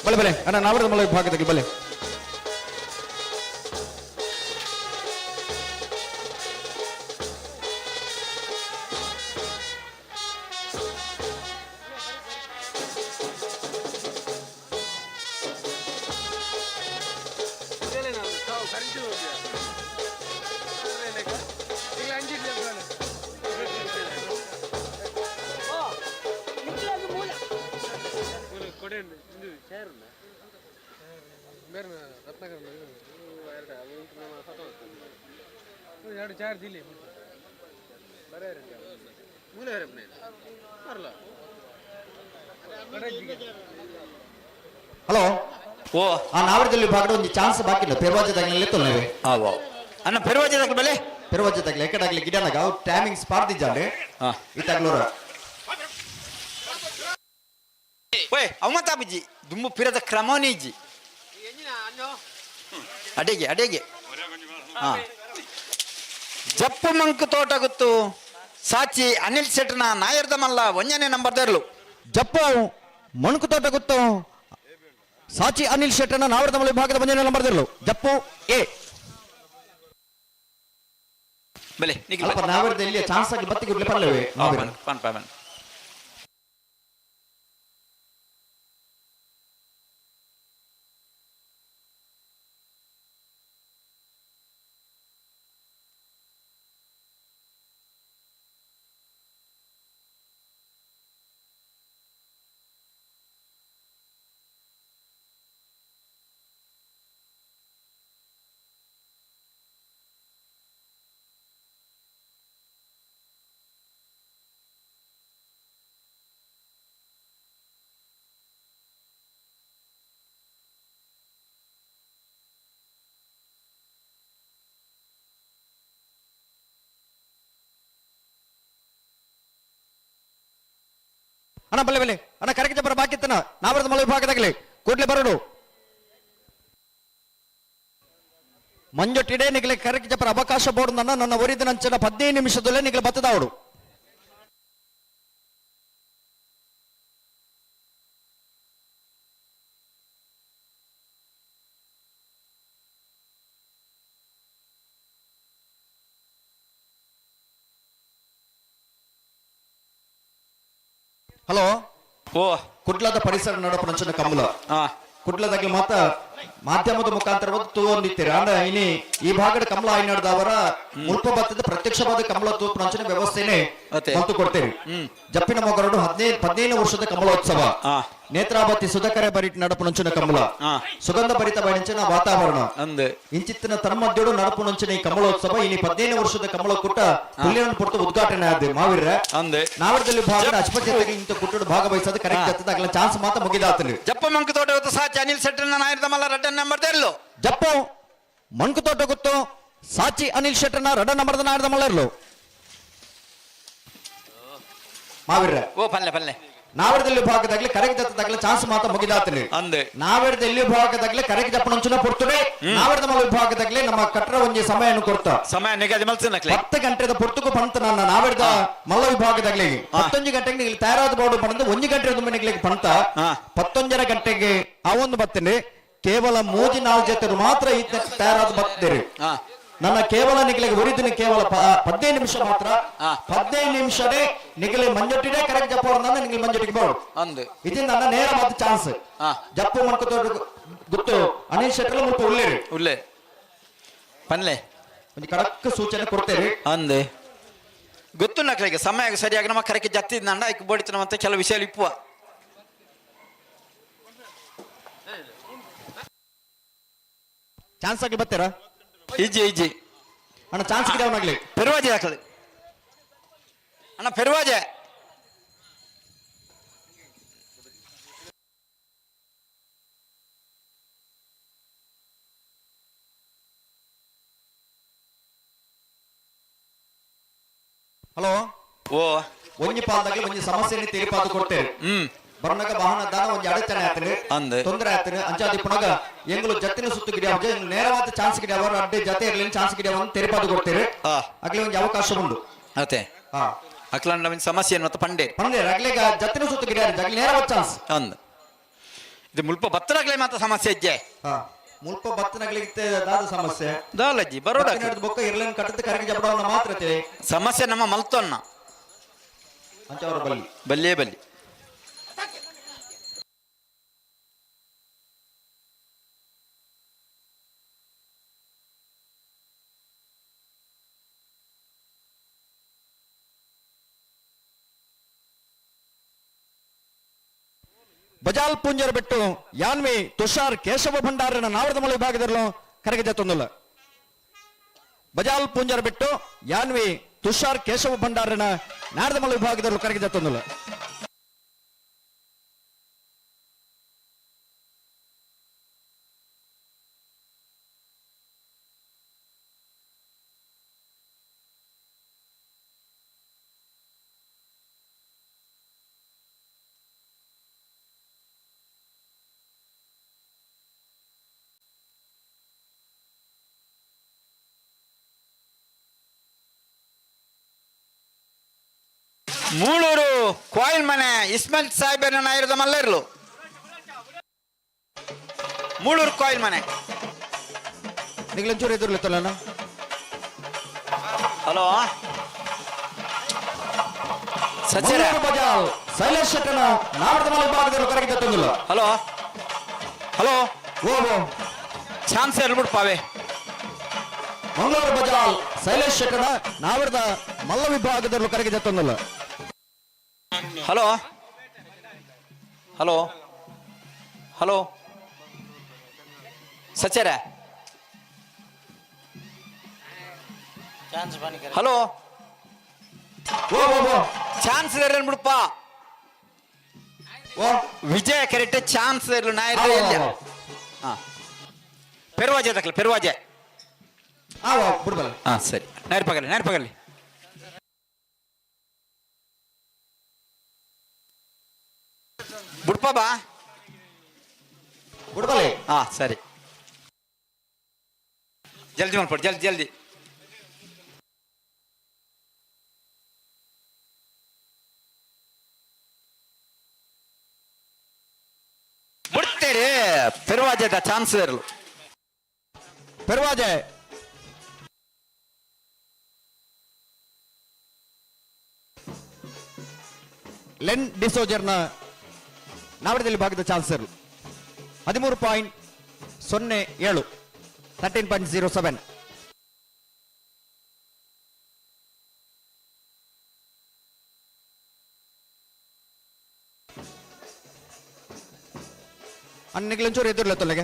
ಬಲೆ ಬಲೆ ಅಣ್ಣ ನಾವರದ ಮಲೆ ವಿಭಾಗದಾಗಿ ಬಲೆ. ಹಲೋ ಓ ಆ ನಾವರದಲ್ಲಿ ಭಾಗದ ಒಂದು ಚಾನ್ಸ್ ಬಾಕಿ ಇಲ್ಲ ಪೆರ್ವಾಜದಾಗಲೇ ತೊಲ್ಲವೆ ಆವೋ ಅನ್ನ ಪೆರ್ವಾಜದಾಗ ಬಲೆ ಪೆರ್ವಾಜದಾಗಲೇ ಎಕಡಾಗಲೇ ಗಿಡನಾಗ ಅವು ಟೈಮಿಂಗ್ ಸ್ಪಾರ್ದಿದ್ದಾನೆ ಇತ್ತಾಗ್ಲೋರ ಓಯ್ ಅವಮತ ಬಿಜಿ ದುಮ್ಮು ಪಿರದ ಕ್ರಮೋನಿಜಿ ಅಡೆಗೆ ಅಡೆಗೆ ಜಪ್ಪು ಮಂಕ್ ತೋಟ ಗೊತ್ತು ಸಾಚಿ ಅನಿಲ್ ಶೆಟ್ನ ನಾಯರ್ದ ಮಲ್ಲ ಒಂಜನೇ ನಂಬರ್ ದರ್ಲು ಜಪ್ಪು ಮಣಕು ತೋಟ ಗೊತ್ತು ಸಾಚಿ ಅನಿಲ್ ಶೆಟ್ಟನ ನಾವರದ ಮಲೆ ಭಾಗದ ಒಂಜನೇ ನಂಬರ್ ದರ್ಲು ಜಪ್ಪು ಎ ಬಲೆ ನಾವರದಲ್ಲಿ ಚಾನ್ಸ್ ಆಗಿ ಬತ್ತಿ ಗುಡ್ಲೆ ಪಲ್ಲವೆ ಪನ್ ಪನ್ ಅಣ್ಣ ಬಲ್ಲೆ ಬಲ್ಲೆ ಅಣ್ಣ ಕರೆಗೆ ಜಬ್ಬರ ಬಾಕಿ ಇತ್ತನ ನಾವರದ ಮಲೆ ವಿಭಾಗದಾಗಲೇ ಕೂಡ್ಲೆ ಬರೋಡು ಮಂಜೊಟ್ಟಿಡೆ ನಿಗಲೆ ಕರೆಕ್ಟ್ ಜಪರ ಅವಕಾಶ ಬೋರ್ಡ್ ನನ್ನ ಒರಿದ ನಂಚನ 15 ನಿಮಿಷದಲ್ಲೇ ನಿಗಲೆ ಬತ್ತದಾವಡು. ಹಲೋ ಓ ಕುಡ್ಲದ ಪರಿಸರ ನಡಪನಂಚನ ಕಮಲ ಕುಡ್ಲದಾಗಿ ಮಾಧ್ಯಮದ ಮುಖಾಂತರ ತೂವೊಂದಿತ್ತೀರಿ ಅಂದ್ರೆ ಇನಿ ಈ ಭಾಗದ ಕಮಲ ಆಯ್ನಾಡ್ದವರ ಮುಲ್ಪ ಬತ್ತದ ಪ್ರತ್ಯಕ್ಷವಾದ ಕಮಲ ತೂಪನಂಚನ ವ್ಯವಸ್ಥೆನೆ ಮತ್ತು ಕೊಡ್ತೇವೆ. ಜಪ್ಪಿನ ಮೊಗರಡು 15 ವರ್ಷದ ಕಮಲೋತ್ಸವ ನೇತ್ರಾವತಿ ಸುಧಾಕರ ಬರಿಟ್ ನಡಪನಂಚನ ಕಮಲ ಸುಗಂಧ ಭರಿತ ಬಯಂಚನ ವಾತಾವರಣ ಇಂಚಿತ್ತಿನ ತನ್ಮದ್ಯೋಡು ನಡಪನಂಚನ ಈ ಕಮಲೋತ್ಸವ ಇನಿ 15 ವರ್ಷದ ಕಮಲ ಕುಟ್ಟ ತುಲ್ಯನ ಪುರ್ತು ಉದ್ಘಾಟನೆ ಆದ ಮಾವಿರ ನಾವರದಲ್ಲಿ ಭಾಗದ ಅಸ್ಪತ್ರೆಗೆ ಇಂತ ಕುಟ್ಟುಡು ಭಾಗವಹಿಸದ ಕರೆಕ್ಟ್ ಆಗ್ತದ ಅಗಲ ಚಾನ್ಸ್ ಮಾತ್ರ ಮುಗಿದಾತಲಿ. ಜಪ್ಪ ಮಂಕ ತೋಟ ಸಾಚಿ ಅನಿಲ್ ಶೆಟ್ಟರ್ನ ನಾಯರ್ದ ಮಲ್ಲ ರಡ್ಡ ನಂಬರ್ ತೆರಲು ಜಪ್ಪು ಮಂಕು ತೋಟ ಗೊತ್ತು ಸಾಚಿ ಅನಿಲ್ ಶೆಟ್ಟರ್ನ ರಡ ನಂಬರ್ದ ನಾಯರ್ದ ಮಲ್ಲರ್ಲು ಮಾವಿರ ಓ ಪಲ್ಲೆ ನಾವರದಲ್ಲಿ ಭಾಗದಾಗ್ಲಿ ಕರೆಕ್ಟ್ ಜತ್ತದಾಗ್ಲಿ ಚಾನ್ಸ್ ಮಾತ್ರ ಮುಗಿದಾತಲಿ ಅಂದೆ ನಾವರದ ಎಲ್ಲಿ ಭಾಗದಾಗ್ಲಿ ಕರೆಕ್ಟ್ ಜಪ್ಪನಂಚನ ಪುರ್ತುಡೆ ನಾವರದ ಮಲ್ಲ ವಿಭಾಗದಾಗ್ಲಿ ನಮ್ಮ ಕಟ್ಟರ ಒಂಜಿ ಸಮಯವನ್ನು ಕೊಡ್ತ ಸಮಯ ನಿಗದಿ ಮಲ್ಸನಕ್ಲೆ 10 ಗಂಟೆದ ಪುರ್ತುಕು ಪಂತ ನನ್ನ ನಾವರದ ಮಲ್ಲ ವಿಭಾಗದಾಗ್ಲಿ 11 ಗಂಟೆಗೆ ನೀವು ತಯಾರಾದ ಬೋರ್ಡ್ ಬಂದು 1 ಗಂಟೆ ಮನೆಗೆ ಪಂತ 11 ಗಂಟೆಗೆ ಅವೊಂದು ಬರ್ತೇನೆ ಕೇವಲ 3-4 ಜೊತೆ ಮಾತ್ರ ಇತ್ತ ತಯಾರಾದ ಬರ್ತೀರಿ ನನ್ನ ಕೇವಲ ನಿಗಲಿಗೆ ಉರಿದಿನ ಕೇವಲ 15 ನಿಮಿಷ ಮಾತ್ರ 15 ನಿಮಿಷನೇ ನಿಗಲಿ ಮಂಜೊಟ್ಟಿನೇ ಕರೆಕ್ಟ್ ಜಪ್ಪ ಅವ್ರನ್ನ ನಿಗಲಿ ಮಂಜೊಟ್ಟಿಗೆ ಬೋರ್ಡ್ ಇದು ನನ್ನ ನೇರವಾದ ಚಾನ್ಸ್ ಜಪ್ಪು ಮಾಡ್ಕೊತ ಗೊತ್ತು ಅನಿಲ್ ಶೆಟ್ಟರ್ ಮುಲ್ಪ ಉಳ್ಳೇ ಪನ್ಲೆ ಒಂದು ಕಡಕ್ ಸೂಚನೆ ಕೊಡ್ತೇವೆ ಅಂದೆ ಗೊತ್ತು ನಕ್ಲಿಗೆ ಸಮಯ ಸರಿಯಾಗಿ ನಮ್ಮ ಕರೆಕ್ಟ್ ಜತ್ತಿದ್ ನಂಡ ಐಕ್ ಬೋಡಿತನ ಮತ್ತೆ ಕೆಲವು ವಿಷಯ ಇಪ್ಪುವ ಚಾನ್ಸ್ ಆಗಿ ಬರ್ತೀರಾ ಇಜ್ಜಿ ಅಣ್ಣ ಚಾನ್ಸ್ ಗಿಡವನಾಗ್ಲಿ ಪೆರುವಾಜೆ ಹಾಕಲಿ ಅಣ್ಣ ಪೆರುವಾಜೆ ಹಲೋ ಓ ಒಂಜಿ ಪಾಲ್ದಾಗ್ಲಿ ಒಂಜಿ ಸಮಸ್ಯೆని ತೀರ್ಪಾದು ಕೊಡ್ತೇವೆ ಬರ್ನಾಗ ವಾಹನ ದಾನ ಒಂಜಿ ಅಡಚಣೆ ಆಯ್ತದೆ ತೊಂದರೆ ಆಯ್ತದೆ ಅಂಚಾದಿ ಪುನಗ ಎಂಗ್ಲು ಜತ್ತಿನ ಸುತ್ತು ಗಿಡಿಯಾವ ನೇರವಾದ ಚಾನ್ಸ್ ಗಿಡಿಯಾವ ಅಡ್ಡೆ ಜತೆ ಇರಲಿ ಚಾನ್ಸ್ ಗಿಡಿಯಾವ ತೀರ್ಪಾದು ಕೊಡ್ತೇವೆ ಆಗ್ಲಿ ಒಂಜಿ ಅವಕಾಶ ಉಂಟು ಅತೆ ಅಕ್ಲ ನಮ್ಮಿನ ಸಮಸ್ಯೆ ಮತ್ತೆ ಪಂಡೆ ಅಗ್ಲಿಗ ಜತ್ತಿನ ಸುತ್ತು ಗಿಡಿಯಾರ ಜಗ್ಲಿ ನೇರವಾದ ಚಾನ್ಸ್ ಅಂದ್ ಇದು ಮುಲ್ಪ ಬತ್ತರಾಗ್ಲೇ ಮಾತ್ರ ಸಮಸ್ಯೆ ಇಜ್ಜೆ ಮುಲ್ಪ ಬತ್ತನಾಗ್ಲಿಕ್ಕೆ ದಾದ ಸಮಸ್ಯೆ ದಾಲಜ್ಜಿ ಬರೋಡ ಬೊಕ್ಕ ಇರ್ಲಿನ ಕಟ್ಟದ ಕರೆಗೆ ಜಬಡವನ್ನ ಮಾತ್ರ ಸಮಸ್ಯೆ ನಮ್ಮ ಮಲ್ತೋನ್ನ ಅಂಚವರ ಬಲ್ಲಿ ಬಲ್ಲಿ ಬಜಾಲ್ ಪುಂಜರ್ ಬಿಟ್ಟು ಯಾನ್ವಿ ತುಷಾರ್ ಕೇಶವ ಭಂಡಾರನ ನಾವರದ ಮಳೆ ವಿಭಾಗದಲ್ಲೂ ಕರೆಗೆ ಜತ್ತೊಂದಿಲ್ಲ ಬಜಾಲ್ ಪುಂಜರ್ ಬಿಟ್ಟು ಯಾನ್ವಿ ತುಷಾರ್ ಕೇಶವ ಭಂಡಾರನ ನಾಡದ ಮಳೆ ವಿಭಾಗದಲ್ಲೂ ಕರೆಗೆ ಜತ್ತೊಂದಿಲ್ಲ ಮೂಳೂರು ಕಾಯಿಲ್ ಮನೆ ಇಸ್ಮಾಯಿಲ್ ಸಾಹೇಬನ ನಾಯರದ ಮಲ್ಲರ್ಲು ಮೂಳೂರು ಕಾಯಿಲ್ ಮನೆ ನಿಗ್ಲಂಚೂರು ಎದುರ್ಲಿತ್ತಲ್ಲ ಹಲೋ ಸಚಿರ ಬಜಾಲ್ ಶೈಲೇಶ್ ಶೆಟ್ಟನ ನಾವರದ ಮಲೆ ವಿಭಾಗದಲ್ಲೂ ಕರೆಗೆ ಜತ್ತೊಂದಿಲ್ಲ ಹಲೋ ಹಲೋ ಓ ಚಾನ್ಸ್ ಹೇಳ್ಬಿಡ್ಪಾವೆ ಮಂಗಳೂರು ಬಜಾಲ್ ಶೈಲೇಶ್ ಶೆಟ್ಟನ ನಾವರದ ಮಲ್ಲ ವಿಭಾಗದಲ್ಲೂ ಕರೆಗೆ ಜತ್ತೊಂದಿಲ್ಲ ಹಲೋ ಹಲೋ ಹಲೋ ಸಚರ ಹಲೋ ಚಾನ್ಸ್ ಬಿಡಪ್ಪ ವಿಜಯ ಕರೆಕ್ಟ್ ಚಾನ್ಸ್ ನಾ ಪೆರುವಾಜೆ ತಕ್ಕಲ ಪೆರುವಾಜೆ ಹಾ ಸರಿ ನೇರ್ಪಗಲಿ ಬುಡ್ಪ ಬಾ ಬಿಡ್ಬಲಿ ಹಾ ಸರಿ ಜಲ್ದಿ ಮಾಡ್ಕೊಡಿ, ಜಲ್ದಿ ಜಲ್ದಿ. ಮುಡ್ತೇರಿ ಪೆರುವಾಜದ ಚಾನ್ಸ್ ಇರಲು. ಪೆರುವಾಜೆ ಲೆನ್ ಡಿಸೋಜರ್ನ ನಾವಡದಲ್ಲಿ ಭಾಗದ ಚಾನ್ಸರ್ 13.07 13.07. ಅನ್ನಿಗ್ಲಂಚೂರು ಎದುರ್ಲೆ ತೊಲೆಗೆ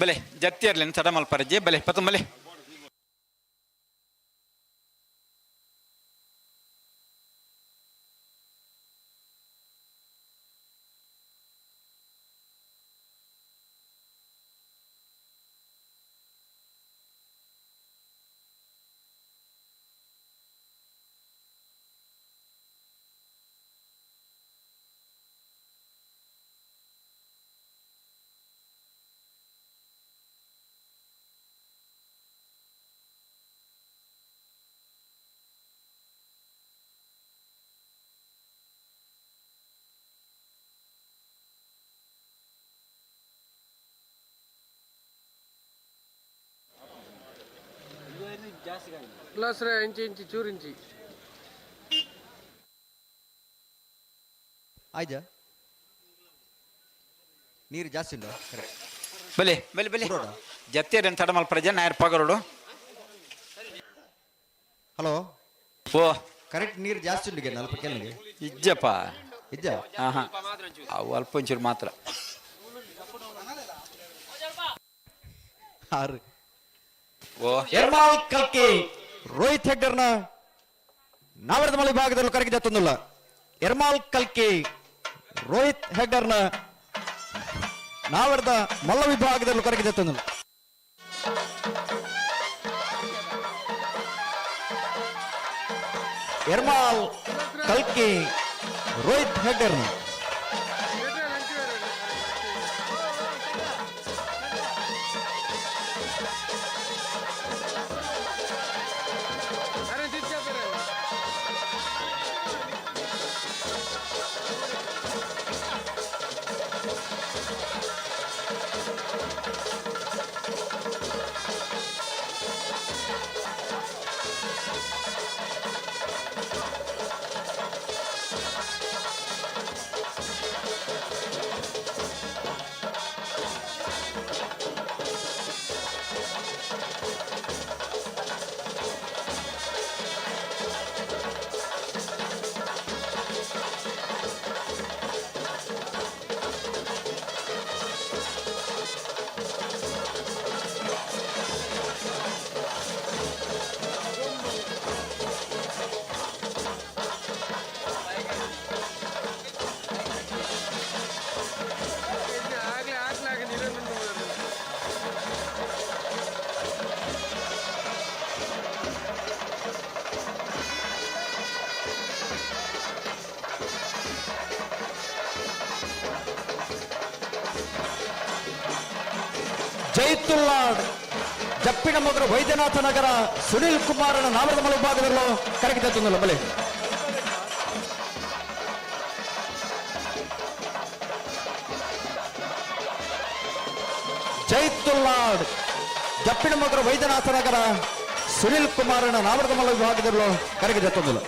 ಬಲೆ ಜತ್ತಿ ಇರ್ಲಿ ಸಡ ಮಲ್ಪರಜ್ಜಿ ಬಲೆ ಪತ್ತು ಬಲೆ. ಗ್ಲಾಸ್ ಇಂಚಿ ಚೂರು ಇಂಚಿ ಆಯ್ತಾ ನೀರು ಜಾಸ್ತಿ ಉಂಟು. ಬಲೆ ಬಲೆ ಬಲೆ ಜತ್ತಿ ಇರ್ಲಿ ಸಡ ಮಲ್ಪರಜ್ಜ ನಾಯರ್ ಪಗರೋಡು. ಹಲೋ ಓ ಕರೆಕ್ಟ್ ನೀರು ಜಾಸ್ತಿ ಉಂಟು ಅಲ್ಪ ಕೆಳಗೆ ಇಜ್ಜಪ್ಪ ಇಜ್ಜ ಹಾ ಅವು ಅಲ್ಪ ಒಂಚೂರು ಮಾತ್ರ. ಎರ್ಮಾಲ್ ಕಲ್ಕಿ ರೋಹಿತ್ ಹೆಗ್ಡರ್ನ ನಾವರದ ಮಳೆ ಭಾಗದಲ್ಲೂ ಕರಗಿದ ತಂದಿಲ್ಲ. ಎರ್ಮಾಲ್ ಕಲ್ಕಿ ರೋಹಿತ್ ಹೆಗ್ಡರ್ನ ನಾವರದ ಮಲ್ಲ ವಿಭಾಗದಲ್ಲೂ ಕರಗಿದ ತಂದಿಲ್ಲ. ಎರ್ಮಾಲ್ ಕಲ್ಕಿ ರೋಹಿತ್ ಹೆಗ್ಡರ್ನ ಜೈತುಲ್ಲಾಡ್ ಜಪ್ಪಿನ ಮಗರು ವೈದ್ಯನಾಥ ನಗರ ಸುನಿಲ್ ಕುಮಾರನ ನಾವರದ ಮಲೆ ಭಾಗದಲ್ಲೂ ಕರಗಿದ ತಂದಿಲ್ಲ. ಬಲೆ ಜೈತುಲ್ಲಾಡ್ ಜಪ್ಪಿನ ಮಗರು ವೈದ್ಯನಾಥ ನಗರ ಸುನಿಲ್ ಕುಮಾರನ ನಾವರದ ಮಲೆ ವಿಭಾಗದಲ್ಲೂ ಕರಗಿದ ತಂದಿಲ್ಲ.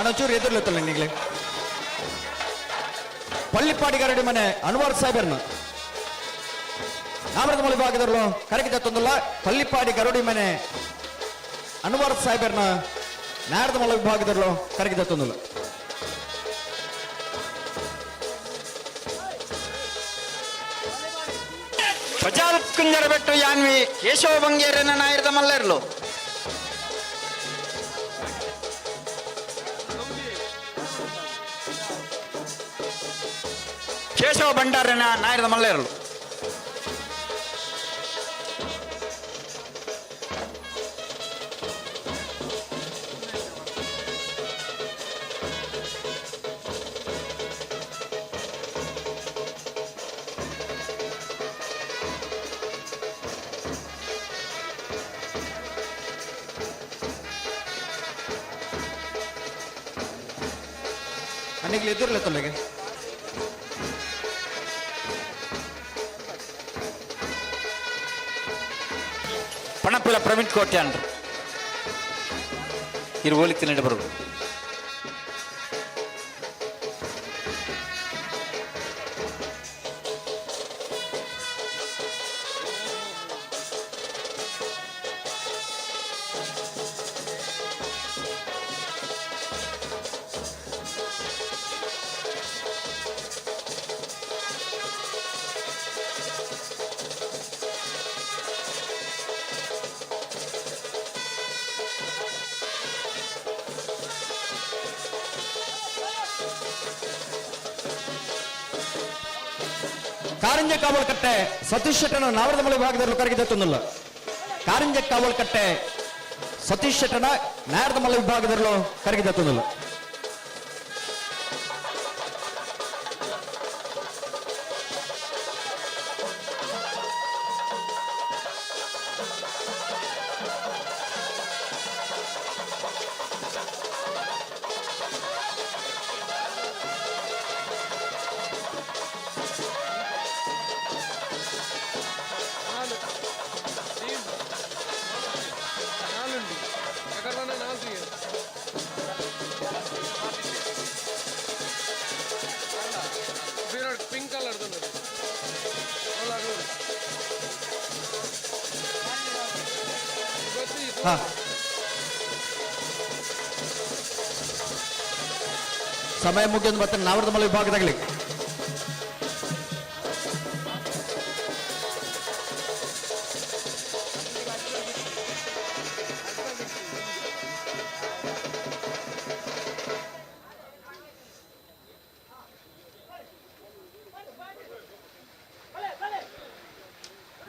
ಅಣ್ಣಚೂರು ಎದುರ್ಲತ್ತಲ್ಲ ನೀಗಲೇ ಪಳ್ಳಿಪಾಡಿ ಗರಡಿ ಮನೆ ಅನ್ವರ್ ಸಾಹೇಬರ್ನ ನಾಮರದ ಮಲೆ ಭಾಗದಲ್ಲೂ ಕರಗಿದ ತಂದಿಲ್ಲ. ಪಳ್ಳಿಪಾಡಿ ಗರಡಿ ಮನೆ ಅನ್ವರ್ ಸಾಹೇಬರ್ನ ನಾರದ ಮಲೆ ವಿಭಾಗದಲ್ಲೂ ಕರಗಿದ ತಂದಿಲ್ಲ. ಬಜಾಲ್ ಕುಂಜರಬೆಟ್ಟು ಯಾನ್ವಿ ಕೇಶವ ಬಂಗೇರನ ನಾಯರದ ಮಲ್ಲರ್ಲು ಕೇಶವ ಭಂಡಾರನ ನಾಯರದ ಮಲ್ಲೇರಲು. ಅನೆಗ್ಲಿ ಎದುರ್ಲೆ ತೊಲೆಗೆ ಪಣಪುಲ ಪ್ರವೀಣ್ ಕೋಟೆ ಅಂಡ್ರು ಇರು ಹೋಲಿಕೆ ನಡೆ ಬರು. ಕಾರಂಜ ಕಾವಲ್ ಕಟ್ಟೆ ಸತೀಶ್ ಶೆಟ್ಟನ ನಾವರದ ಮಳೆ ಭಾಗದಲ್ಲಿ ಕರಗಿದೆತ್ತೊಂದಿಲ್ಲ. ಕಾರಂಜ ಕಾವಲ್ ಕಟ್ಟೆ ಸತೀಶ್ ಶೆಟ್ಟನ ನಾರದ ಮಲೆ ವಿಭಾಗದಲ್ಲೂ ಕರಗಿದೆತ್ತೊಂದಿಲ್ಲ. ಪಿಂಕ್ ಕಲರ್ ಸಮಯ ಮುಗಿಯೋದು ಮತ್ತೆ ನಾವರದ ಮಲೆ ವಿಭಾಗದಾಗಲಿ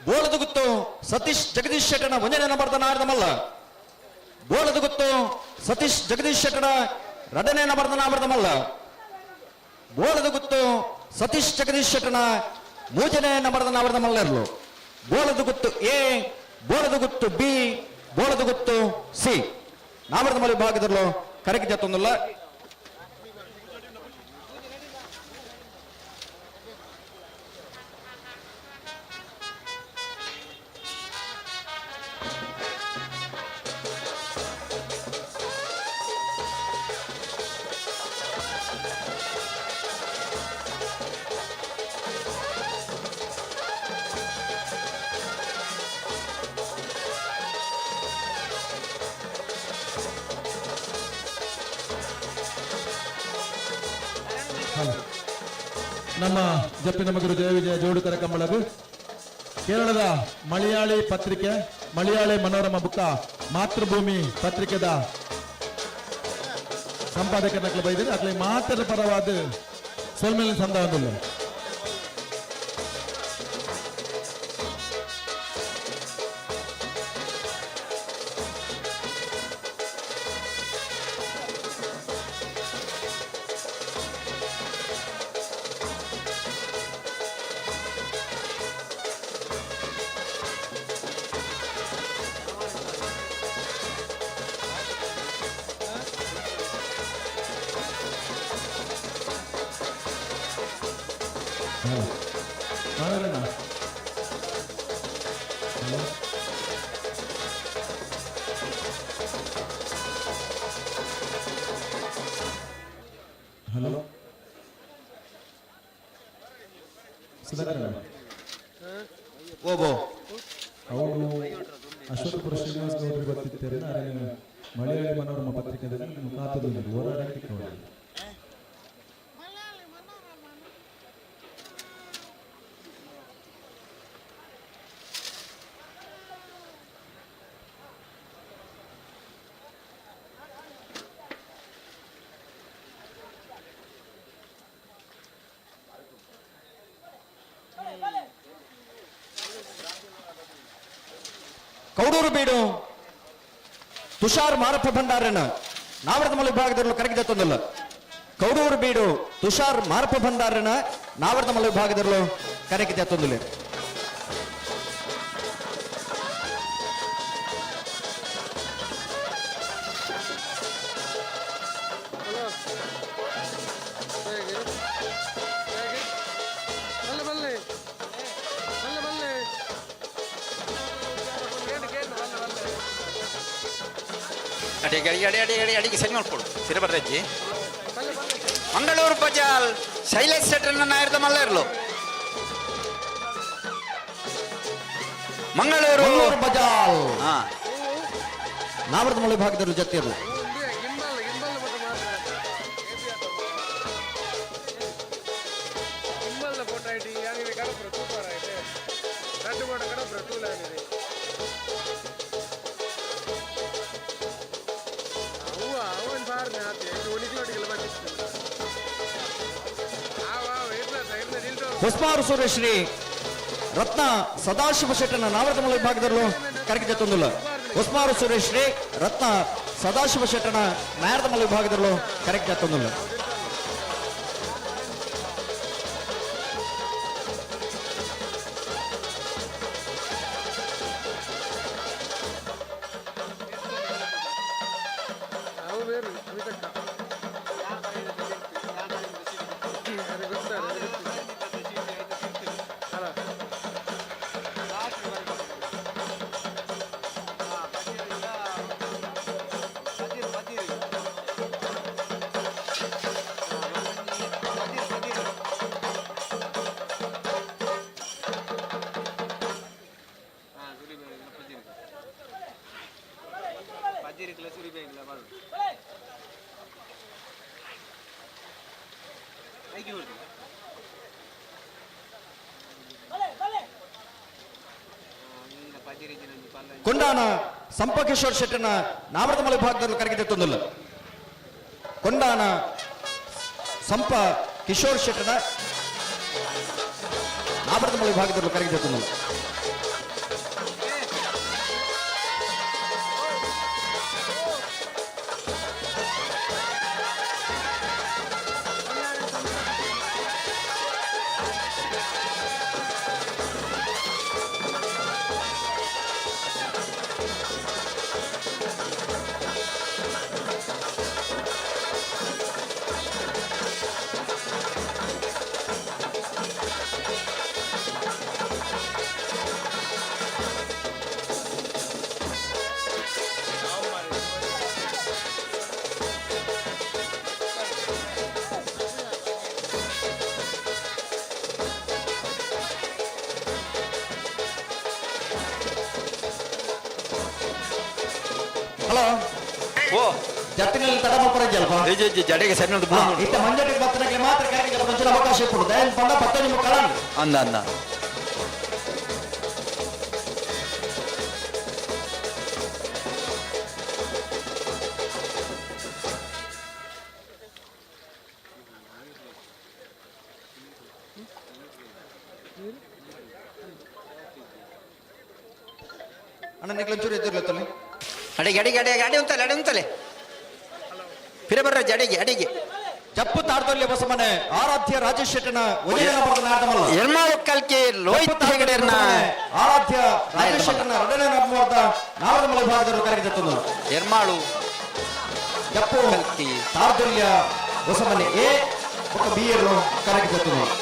ಬೋಳದ ಗುತ್ತು ಸತೀಶ್ ಜಗದೀಶ್ ಶೆಟ್ಟನ ಒಂದನೇ ನಂಬರ್ದ ನಾರದ ಮಲ್ಲ. ಬೋಳದ ಗುತ್ತು ಸತೀಶ್ ಜಗದೀಶ್ ಶೆಟ್ಟನ ಎರಡನೇ ನಂಬರ್ದ ನಾರದ ಮಲ್ಲ. ಬೋಳದ ಗುತ್ತು ಸತೀಶ್ ಜಗದೀಶ್ ಶೆಟ್ಟನ ಮೂರನೇ ನಂಬರ್ದ ನಾರದ ಮಲ್ಲ ಇರಲು. ಬೋಳದ ಗುತ್ತು ಎ, ಬೋಳದ ಗುತ್ತು ಬಿ, ಬೋಳದ ಗುತ್ತು ಸಿ ನಾಮರದ ಮಲೆ ವಿಭಾಗದಲ್ಲೂ ಕರಗಿ ಜತ್ತೊಂದಿಲ್ಲ. ನಮ್ಮ ಜಪ್ಪಿನ ಮಗರು ಜಯ ವಿಜಯ ಜೋಡುಕರ ಕಂಬಳಗು ಕೇರಳದ ಮಲಯಾಳಿ ಪತ್ರಿಕೆ ಮಲಯಾಳಿ ಮನೋರಮ ಬುಕ್ಕ ಮಾತೃಭೂಮಿ ಪತ್ರಿಕೆದ ಸಂಪಾದಕನಕ್ಕೆ ಬೈದಿದೆ ಅಕ್ಲೆ ಮಾತ್ರ ಪರವಾದ ಸೊಲ್ಮೇಲಿನ ಸಂಧಾನದಲ್ಲಿ ಹಲೋ ಓಬೋ ಅವರು ಅಶೋಕಪುರ ಶ್ರೀನಿವಾಸ ಗೌಡರು ಬರ್ತಿದ್ದಾರೆ. ಮಲಯಾಳಿ ಮನೋರಮ ಪತ್ರಿಕೆಯಲ್ಲಿ ನೀವು ಖಾತದಲ್ಲಿ ಹೋರಾಡಕ್ಕೆ ನೋಡಿ. ಕೌಡೂರು ಬೀಡು ತುಷಾರ್ ಮಾರಪ್ಪ ಭಂಡಾರನ ನಾವರದ ಮಲೆ ವಿಭಾಗದಲ್ಲೂ ಕರಗಿದ ತೊಂದಲ್ಲ. ಕೌಡೂರು ಬೀಡು ತುಷಾರ್ ಮಾರಪ್ಪ ಭಂಡಾರನ ನಾವರದ ಮಲೆ ವಿಭಾಗದಲ್ಲೂ ಕರಗಿದ ತೊಂದಲ್ಲ. ಅಡಿಗೆ ಸರಿ ಮಾಡ್ಕೊಡು ಸಿರಬರ್ರಜ್ಜಿ. ಮಂಗಳೂರು ಬಜಾಲ್ ಶೈಲೇಶ್ ಶೆಟ್ಟರ್ನ ನಾಯರ್ದ ಮಲ್ಲ ಇರ್ಲು. ಮಂಗಳೂರು ಬಜಾಲ್ ನಾವರದ ಮಲೆ ವಿಭಾಗದಲ್ಲೂ ಜೊತೆ ಇರಲು. ಹೊಸ್ಮಾರು ಸುರೇಶ್ರೀ ರತ್ನ ಸದಾಶಿವ ಶೆಟ್ಟನ ನಾವರದ ಮಲೆ ವಿಭಾಗದಲ್ಲೂ ಕರಗಿದ ತೊಂದಲ್ಲ. ಹೊಸ್ಮಾರು ಸುರೇಶ್ರೀ ರತ್ನ ಸದಾಶಿವ ಶೆಟ್ಟನ ನಾಯರದ ಮಲೆ ವಿಭಾಗದಲ್ಲೂ ಕರಗಿದ ತೊಂದಲ್ಲ. ಕೊಂಡಾನ ಸಂಪಕಿಶೋರ್ ಶೆಟ್ಟನ ನಾವರದ ಮಲೆ ವಿಭಾಗದಲ್ಲೂ ಕರಗಿದ ತೊಂದಲ್ಲ. ಕೊಂಡಾನ ಸಂಪ ಕಿಶೋರ್ ಶೆಟ್ಟನ ನಾವರದ ಮಲೆ ವಿಭಾಗದಲ್ಲೂ ಕರಗಿದ ತೊಂದಲ್ಲ. ಹಲೋ ಓ ಜಟ್ಟಿನಲ್ಲಿ ತಡ ಮಲ್ಪರಜ್ಜಲ್ಪ ಜಡೆಗೆ ಸರಿ ಇತ್ತ ಮಂಜಟ್ಟಿಗೆ ಬತ್ತನಕ್ಕೆ ಮಾತ್ರ ಕರಗಿದ ಮಂಚಿನ ಅವಕಾಶ ಕೊಡು. ದಯನ್ ಪಂಡ 10 ನಿಮಿಷ ಕಳ ಅಂದ ಅಂದ ಅಣ್ಣ ನಿಕ್ಲಂಚೂರು ಎತ್ತಿರ್ಲತ್ತಲ್ಲಿ ಅಡಿಗೆ ಅಡಿಗೆ ಅಡಿಗೆ ಅಡಿ ಉಂತಲೆ ಅಡಿ ಉಂತಲೆ ಫಿರ ಬರ್ರ ಅಡಿಗೆ ಅಡಿಗೆ ಜಪ್ಪು ತಾಡ್ದೊಲ್ಲೆ ಬಸಮನೆ ಆರಾಧ್ಯ ರಾಜೇಶ್ ಶೆಟ್ಟನ ಎರ್ಮಾಳು ಕಲ್ಕಿ ಲೋಹಿತ್ ಹೆಗಡೆರ್ನ ಆರಾಧ್ಯ ರಾಜೇಶ್ ಶೆಟ್ಟನ ಎರಡನೇ ನಮ್ಮದ ನಾವರದ ಮಲೆ ವಿಭಾಗದಲ್ಲೂ ಕರಗಿದ ತೊಂದಲ್ಲ. ಎರ್ಮಾಳು ಜಪ್ಪು ಕಲ್ಕಿ ತಾಡ್ದೊಲ್ಯ ಬಸಮನೆ ಎ ఒక బియర్లో కరగిద ತೊಂದಲ್ಲ.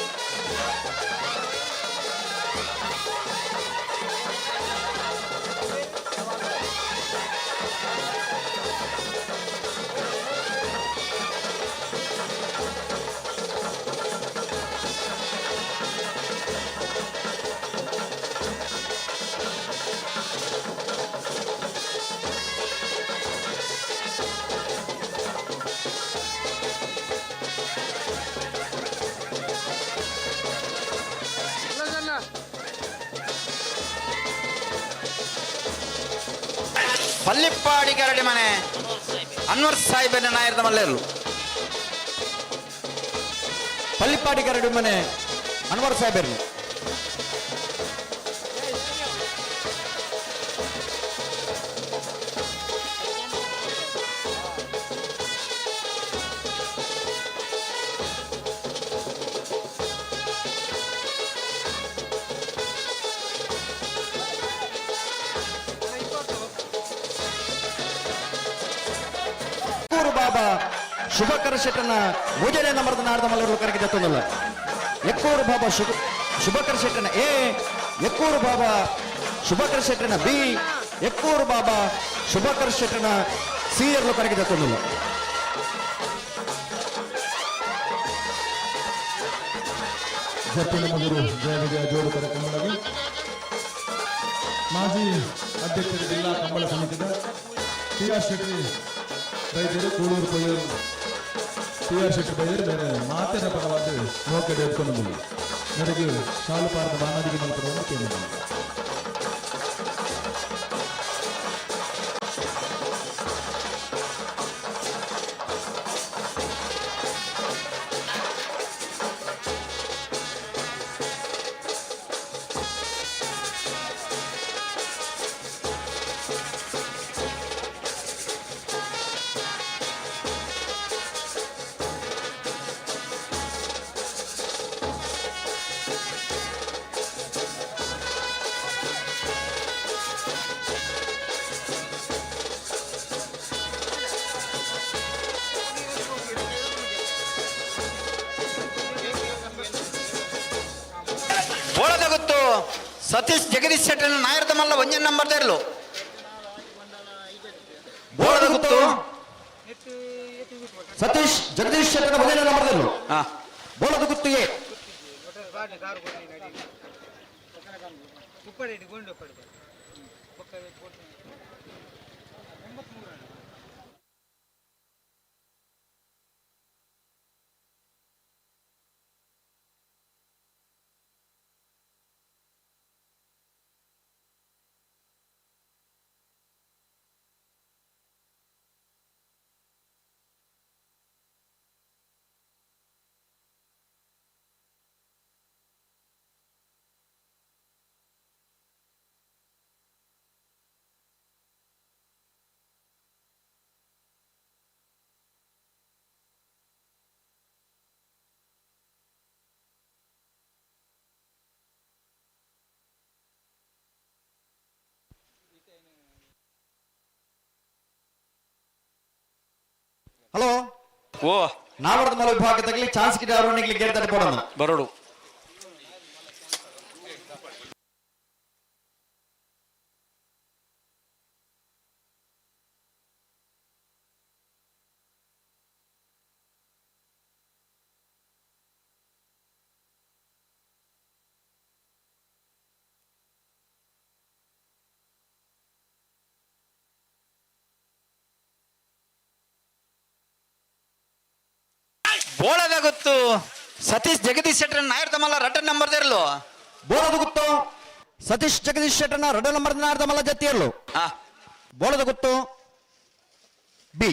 ಪಲ್ಲಿಪ್ಪಾಡಿ ಗರಡಿ ಮನೆ ಅನ್ವರ್ ಸಾಹಿಬನ ನಾಯರದ ಮಲ್ಲೆರ್ಲು. ಪಲ್ಲಿಪ್ಪಾಡಿ ಗರಡಿ ಮನೆ ಅನ್ವರ್ ಸಾಹೇಬರ್ಲು. ಶುಭಕರ ಶೆಟ್ಟನ ಮೂಜನೆ ನಂಬರ್ದ ನಾಡ್ದ ಮಲ್ಲರು ಕರಗಿದ ತೊಂದಲ್ಲ ಎಕ್ಕೂರು ಬಾಬಾ ಶುಭಕರ ಶೆಟ್ಟನ ಎ, ಎಕ್ಕೂರು ಬಾಬಾ ಶುಭಕರ ಶೆಟ್ಟನ ಬಿ, ಎಕ್ಕೂರು ಬಾಬಾ ಶುಭಕರ ಶೆಟ್ಟನ ಸಿ ಎರಲು ಕರಗಿದ ತೊಂದಲ್ಲ. ಜಪ್ಪಿನ ಮಗುರು ಜಯ ವಿಜಯ ಜೋಡು ಕಾರ್ಯಕ್ರಮವಾಗಿ ಮಾಜಿ ಅಧ್ಯಕ್ಷರು ಜಿಲ್ಲಾ ಕಂಬಳ ಸಮಿತಿದ ಟಿ.ಆರ್. ಶೆಟ್ಟಿ ಬೈದರು ಕೂಳೂರು ಕೊಯ್ಯೂರು ಟಿ.ಆರ್. ಶೆಟ್ಟಿ ಬೈದರು ಬೇರೆ ಮಾತಿನ ಪರವಾದ ನೋಕಡೆ ಎತ್ಕೊಂಡು ನನಗೆ ಶಾಲು ಪಾರದ ಬಾನಾದಿಗೆ ಮಲ್ಪಡುವಂತ ಕೇಳಿದೆ. ಬೋಳದ ಗೊತ್ತು ಸತೀಶ್ ಜಗದೀಶ್ ಶೆಟ್ಟನ ನಾಯರದ ಮಲ್ಲ ಒಂಜನ್ ನಂಬರ್ ತೆರಲು ಬೋಳದ ಗೊತ್ತು ಸತೀಶ್ ಜಗದೀಶ್ ಶೆಟ್ಟನ ಮೊದಲನೇ ನಂಬರ್ದಲ್ಲೂ ಬೋಳದ ಗುತ್ತಿಗೆ ಹಲೋ ಓ ನಾವರದ ಮಲ ವಿಭಾಗದಲ್ಲಿ ಚಾನ್ಸ್ ಗಿಡ ಅವರಿಗೆ ಗೆಲ್ತಾರೆ ಪಡೋಣ ಬರೋಡು ಬೋಳದ ಗೊತ್ತು ಸತೀಶ್ ಜಗದೀಶ್ ಶೆಟ್ಟರ್ ನಾಯರ್ದ ಮಲ್ಲ ರಡ್ಡ ನಂಬರ್ ತೆರಲು ಬೋಳದ ಗುತ್ತು ಸತೀಶ್ ಜಗದೀಶ್ ಶೆಟ್ಟನ ರಡ್ಡ ನಂಬರ್ ನಾಡ್ದ ಮಲ್ಲ ಜತಿಯರ್ಲು ಬೋಳದ ಗುತ್ತು ಬಿ.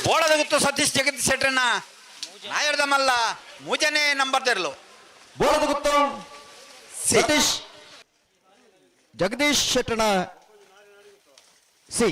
ಬೋಳದ ಗೊತ್ತು ಸತೀಶ್ ಜಗದೀಶ್ ಶೆಟ್ಟರ್ನ ನಾಯರ್ದ ಮಲ್ಲ ಮೂಜನೆ ನಂಬರ್ ತೆರಲು ಬೋಳದ ಗುತ್ತು ಸತೀಶ್ ಜಗದೀಶ್ ಶೆಟ್ಟನ ಸಿ.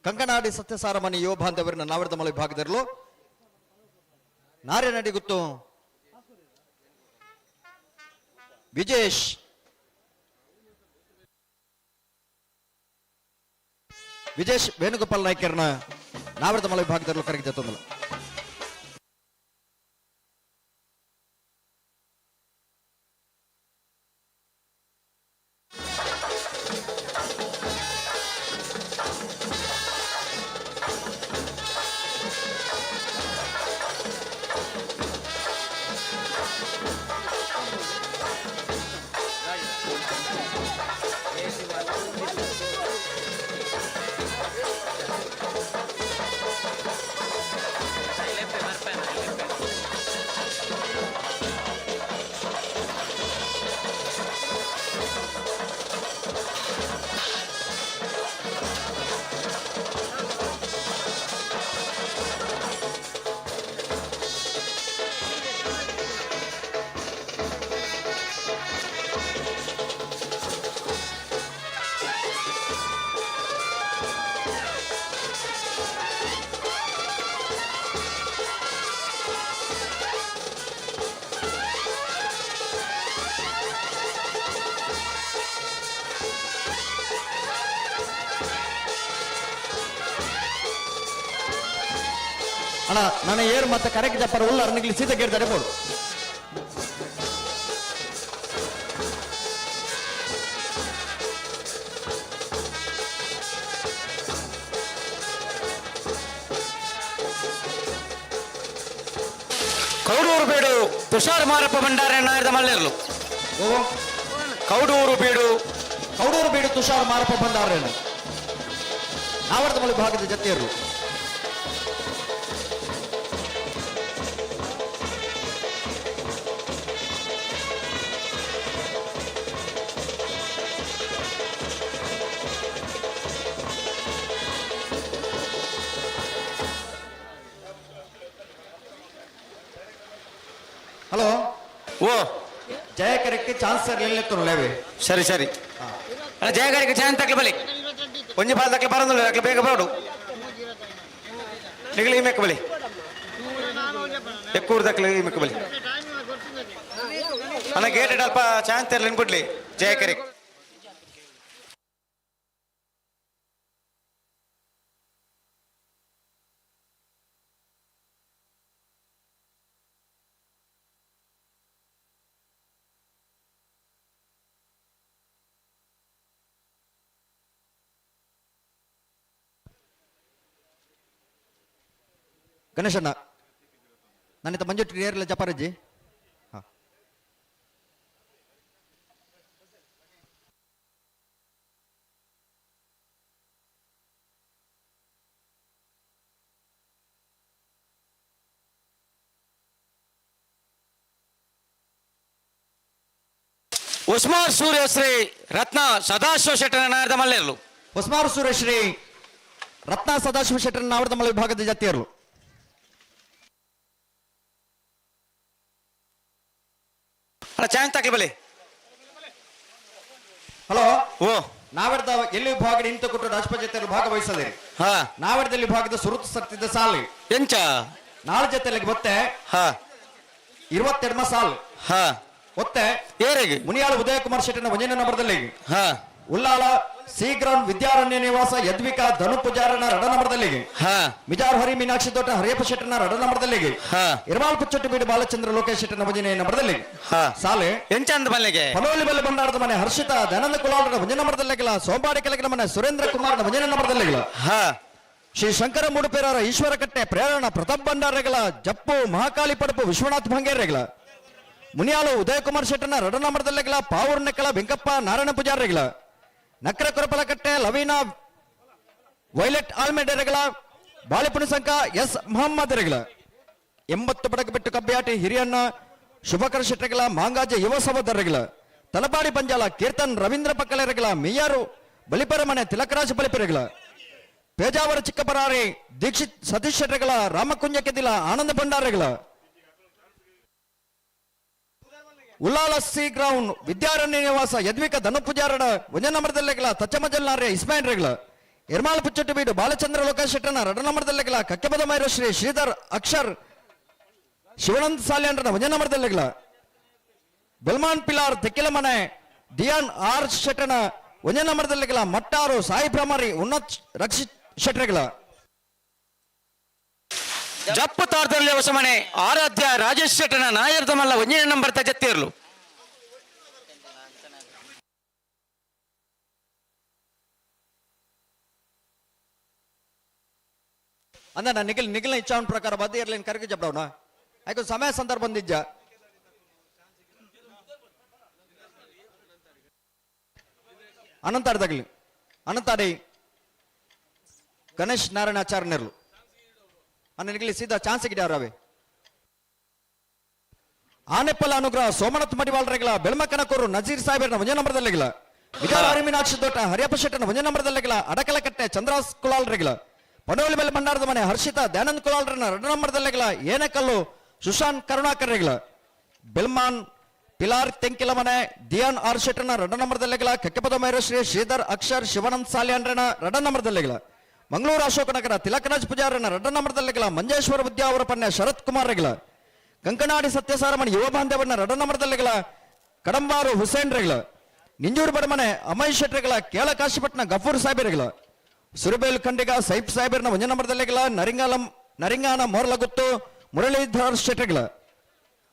ಕಂಕನಾಡಿ ಸತ್ಯಸಾರಮಣಿ ಯುವ ಬಾಂಧವರನ್ನ ನಾವರದ ಮಲೆ ಭಾಗದಲ್ಲೂ ನಾರ್ಯ ನಡಿಗುತ್ತು ವಿಜೇಶ್ ವೇಣುಗೋಪಾಲ್ ನಾಯ್ಕರ್ನ ನಾವರದ ಮಲೆ ಭಾಗದಲ್ಲೂ ಕರೆಗೆ ತಂದಲ್ಲ. ಅಣ್ಣ ನನ್ನ ಏರ್ ಮತ್ತೆ ಕರೆಕ್ಟ್ ಜಪ್ಪರ ಉಳ್ಳ ಅರ್ನಿಗ್ಲಿ ಸೀದಾ ಕೇಳ್ತಾರೆ ಬೋಡು. ಕೌಡೂರು ಬೀಡು ತುಷಾರ್ ಮಾರಪ್ಪ ಭಂಡಾರ ನಾಯರದ ಮಲ್ಲೇರ್ಲು. ಕೌಡೂರು ಬೀಡು ತುಷಾರ್ ಮಾರಪ್ಪ ಭಂಡಾರ ನಾವರದ ಮಲೆ ಭಾಗದ ಜತೆಯರು. ಹಲೋ ಓ ಜಯಕರಕ್ಕೆ ಚಾನ್ಸ್ ಇರಲಿಲ್ಲ. ಸರಿ ಸರಿ ಜಯಗಾರಿಗೆ ಚಾನ್ಸ್ ತಕ್ಲ ಬಲಿ ಒಂಜಿ ಪಾಲ್ ತಕ್ಲ ಬರೋದಿಲ್ಲ ತಕ್ಲ ಬೇಗ ಬರೋಡು ನಿಗಲಿ ಮೆಕ್ಕ ಬಲಿ ಎಕ್ಕೂರು ತಕ್ಲ ಮೆಕ್ಕ ಬಲಿ ಅಣ್ಣ ಗೇಟ್ ಅಲ್ಪ ಚಾನ್ಸ್ ತರಲಿ ಬಿಡ್ಲಿ ಜಯಕರಿಗೆ. ಗಣೇಶಣ್ಣ ನನ್ನಿತ ಮಂಜುಟ್ಟಿ ನೇರ್ಲ ಜಪಾರಜ್ಜಿ. ಉಸ್ಮಾರ್ ಸೂರ್ಯಶ್ರೀ ರತ್ನ ಸದಾಶಿವ ಶೆಟ್ಟರ ನಾಯರದ ಮಲ್ಲೇರ್ಲು. ಉಸ್ಮಾರ್ ಸೂರ್ಯಶ್ರೀ ರತ್ನ ಸದಾಶಿವ ಶೆಟ್ಟರ ನಾವರದ ಮಲೆ ವಿಭಾಗದ ಜತೆಯರು. ಚಾನ್ಸ್ ತಕ್ಲಿ ಬಲಿ. ಹಲೋ ಓ ನಾವರ್ದ ಎಲ್ಲಿ ವಿಭಾಗ ಇಂತ ಕೊಟ್ಟು ರಾಜಪಂಚಾಯತ್ ಭಾಗವಹಿಸದೆ ನಾವರ್ದಲ್ಲಿ ವಿಭಾಗದ ಸುರುತು ಸರ್ತಿದ್ದ ಸಾಲು ಎಂಚ ನಾಳೆ ಜೊತೆಲಿಗೆ ಬತ್ತೆ 22 ಸಾಲು ಒತ್ತೆ ಏರೆಗೆ ಮುನಿಯಾಳ ಉದಯ ಕುಮಾರ್ ಶೆಟ್ಟನ ಒಂಜನೇ ನಂಬರ್ದಲ್ಲಿ ಉಲ್ಲಾಳ ಸಿ ಗ್ರೌಂಡ್ ವಿದ್ಯಾರಣ್ಯ ನಿವಾಸ ಯದ್ವಿಕಾ ಧನು ಪೂಜಾರನ ರಡ ನಂಬರ್ದಲ್ಲಿ ಮಿಜಾರ್ ಹರಿ ಮೀನಾಕ್ಷಿ ತೋಟ ಹರಿಯಪ್ಪ ಶೆಟ್ಟನ ರಡ ನಂಬರ್ದಲ್ಲಿ ಇರ್ಮಾಲ್ ಪುಚ್ಚೊಟ್ಟಿ ಬೀಡು ಬಾಲಚಂದ್ರ ಲೋಕೇಶ್ ಶೆಟ್ಟನ ಒಂಜನೇ ನಂಬರ್ದಲ್ಲಿ ಸಾಲೆ ಎಂಚಂದ ಮನೆಗೆ ಪನೋಲಿ ಬಲ್ಲಿ ಬಂಡಾರದ ಮನೆ ಹರ್ಷಿತ ದನಂದ ಕುಲಾಲರ ಒಂಜನೇ ನಂಬರ್ದಲ್ಲಿ ಸೋಂಪಾಡಿ ಕೆಳಗಿನ ಮನೆ ಸುರೇಂದ್ರ ಕುಮಾರ್ ಒಂಜನೇ ನಂಬರ್ದಲ್ಲಿ ಶ್ರೀ ಶಂಕರ ಮೂಡುಪೇರರ ಈಶ್ವರ ಕಟ್ಟೆ ಪ್ರೇರಣ ಪ್ರತಾಪ್ ಭಂಡಾರಗಳ ಜಪ್ಪು ಮಹಾಕಾಳಿ ಪಡಪು ವಿಶ್ವನಾಥ್ ಭಂಗೇರೆಗಳ ಮುನಿಯಾಳು ಉದಯ ಕುಮಾರ್ ಶೆಟ್ಟನ ರಡ ನಂಬರ್ದಲ್ಲಿಗಳ ಪಾವೂರ್ ನೆಕ್ಕಳ ವೆಂಕಪ್ಪ ನಾರಾಯಣ ಪೂಜಾರಿಗಳ ನಕ್ರ ಕೊರಪಲಕಟ್ಟೆ ಲವೀನಾ ವೈಲೆಟ್ ಆಲ್ಮೆಡೆರೆಗಳ ಬಾಳಿಪುಣ ಸಂಘ ಎಸ್ ಮೊಹಮ್ಮದ್ ರೆಗಳ 80 ಬಡಗ ಬಿಟ್ಟು ಕಬ್ಬಿಯಾಟಿ ಹಿರಿಯಣ್ಣ ಶುಭಕರ ಶೆಟ್ಟರೆಗಳ ಮಾಂಗಾಜ ಯುವ ಸಹೋದರರೆಗಳ ತಲಪಾಡಿ ಪಂಜಾಲ ಕೀರ್ತನ್ ರವೀಂದ್ರ ಪಕ್ಕಲೆರೆಗಳ ಮೇಯರು ಬಲಿಪರಮನೆ ತಿಲಕರಾಜ ಬಲಿಪರೆಗಳ ಪೇಜಾವರ ಚಿಕ್ಕಪರಾರಿ ದೀಕ್ಷಿತ್ ಸತೀಶ್ ಶೆಟ್ಟರೆಗಳ ರಾಮಕುಂಜ ಕೆದಿಲ ಆನಂದ ಭಂಡಾರೆಗಳ ಉಲ್ಲಾಳ ಸಿ ಗ್ರೌಂಡ್ ವಿದ್ಯಾರಣ್ಯ ನಿವಾಸ ಯದ್ವಿಕ ಧನು ಪೂಜಾರಡ ಒಂಜ ನಂಬರ್ದಲ್ಲೆಗಳ ತಚ್ಚಮಜಲ್ನಾರ್ಯ ಇಸ್ಮಾಯಿಲ್ ರೆಗಳ ಎರ್ಮಾಳ ಪುಚ್ಚಟ್ಟು ಬೀಡು ಬಾಲಚಂದ್ರ ಲೋಕೇಶ್ ಶೆಟ್ಟನ 2 ನಂಬರ್ದಲ್ಲಿಗಲ ಕಕ್ಕೆಬದ ಮೈರ ಶ್ರೀ ಶ್ರೀಧರ್ ಅಕ್ಷರ್ ಶಿವಾನಂದ ಸಾಲ್ಯಾಂಡ್ರನ 1 ನಂಬರ್ದಲ್ಲಿಗಲ ಬೆಲ್ಮಾನ್ ಪಿಲಾರ್ ತೆಕ್ಕಿಲ ಮನೆ ದಿಯಾನ್ ಆರ್ ಶೆಟ್ಟನ 1 ನಂಬರ್ದಲ್ಲಿಗಲ ಮಟ್ಟಾರು ಸಾಯಿ ಬ್ರಹ್ಮರಿ ಉನ್ನತ್ ರಕ್ಷಿತ್ ಶೆಟ್ರಿಗಲ ಜಪ್ಪು ತಾರ್ದೊಲ್ಯ ಹೊಸಮನೆ ಆರಾಧ್ಯ ರಾಜೇಶ್ ಶೆಟ್ಟನ ನಾಯರ್ದ ಮಲ್ಲ 1 ನಂಬರ್ ತಜತ್ತಿರ್ಲು ಅಂದ ನಿಖಿಲ್ನ ಇಚ್ಛಾವನ್ ಪ್ರಕಾರ ಬದ್ದು ಇರ್ಲೇನು ಕರೆಗೆ ಜಪ್ಡವನ ಆಯ್ತು ಸಮಯ ಸಂದರ್ಭ ಬಂದಿಜ್ಜ ಅನಂತಾಡ್ದಾಗ್ಲಿ ಅನಂತಾಡಿ ಗಣೇಶ್ ನಾರಾಯಣಾಚಾರ್ಯರು ಅನ್ನ ನಿಖಿಲ್ ಸೀದಾ ಚಾನ್ಸ್ ಗಿಡ ರವೆ ಆನೆಪ್ಪಲ ಅನುಗ್ರಹ ಸೋಮನಾಥ್ ಮಡಿವಾಳ್ರೆಗಳ ಬೆಳಮಕನಕೂರು ನಜೀರ್ ಸಾಹೇಬ್ರನ 1 ನಂಬರ್ದಲ್ಲಿಗಿಲ್ಲ ವಿಜಯ ಮೀನಾಕ್ಷಿ ತೋಟ ಹರಿಯಪ್ಪ ಶೆಟ್ಟನ 1 ನಂಬರ್ದಲ್ಲಿಗಿಲ್ಲ ಅಡಕಲಕಟ್ಟೆ ಚಂದ್ರಾಸ್ ಕುಲಾಲ್ರೆಗಳ ಪನೋಲಿ ಮೇಲೆ ಭಂಡಾರದ ಮನೆ ಹರ್ಷಿತಾ ದಯಾನಂದ್ ಕುಲಾಲ್ರನ್ನ 2 ನಂಬರ್ದಲ್ಲಿಗಿಲ್ಲ ಏನೆಕಲ್ಲು ಸುಶಾಂತ್ ಕರುಣಾಕರ್ ರೆಗಳ ಬೆಲ್ಮಾನ್ ಪಿಲಾರ್ ತೆಂಕಿಲ ಮನೆ ದಿಯಾನ್ ಆರ್ ಶೆಟ್ಟನ 2 ನಂಬರ್ದಲ್ಲಿಗಿಲ್ಲ ಕೆಕ್ಕೆಪದ ಮೈರಶ್ರೀ ಶ್ರೀಧರ್ ಅಕ್ಷರ್ ಶಿವಾನಂದ್ ಸಾಲ್ಯಾಂಡ್ರನ 2 ನಂಬರ್ದಲ್ಲಿಗಿಲ್ಲ ಮಂಗಳೂರು ಅಶೋಕನಗರ ತಿಲಕರಾಜ್ ಪೂಜಾರನ 2 ನಂಬರ್ದಲ್ಲಿಗಿಲ್ಲ ಮಂಜೇಶ್ವರ ವಿದ್ಯಾವರ ಪನ್ನೆ ಶರತ್ ಕುಮಾರ್ ರೆಗಳ ಕಂಕನಾಡಿ ಸತ್ಯಸಾರಮಣಿ ಯುವ ಬಾಂಧವನ 2 ನಂಬರ್ದಲ್ಲಿಗಿಲ್ಲ ಕಡಂಬಾರು ಹುಸೇನ್ ರೆಗಳ ನಿಂಜೂರು ಬಡಮನೆ ಅಮಯ್ ಶೆಟ್ರಿಗಳ ಕೇಳ ಕಾಶಿಪಟ್ನ ಗಫೂರ್ ಸಾಹೇಬರಿಗಳ ಸುರಬೇಲ್ ಖಂಡಿಗ ಸೈಫ್ ಸಾಹೇಬರ್ನ 1 ನಂಬರ್ದಲ್ಲಿಗಿಲ್ಲ ನರಿಂಗಾನ ಮೋರ್ಲಗುತ್ತು ಮುರಳೀಧರ್ ಶೆಟ್ರಿಗಳ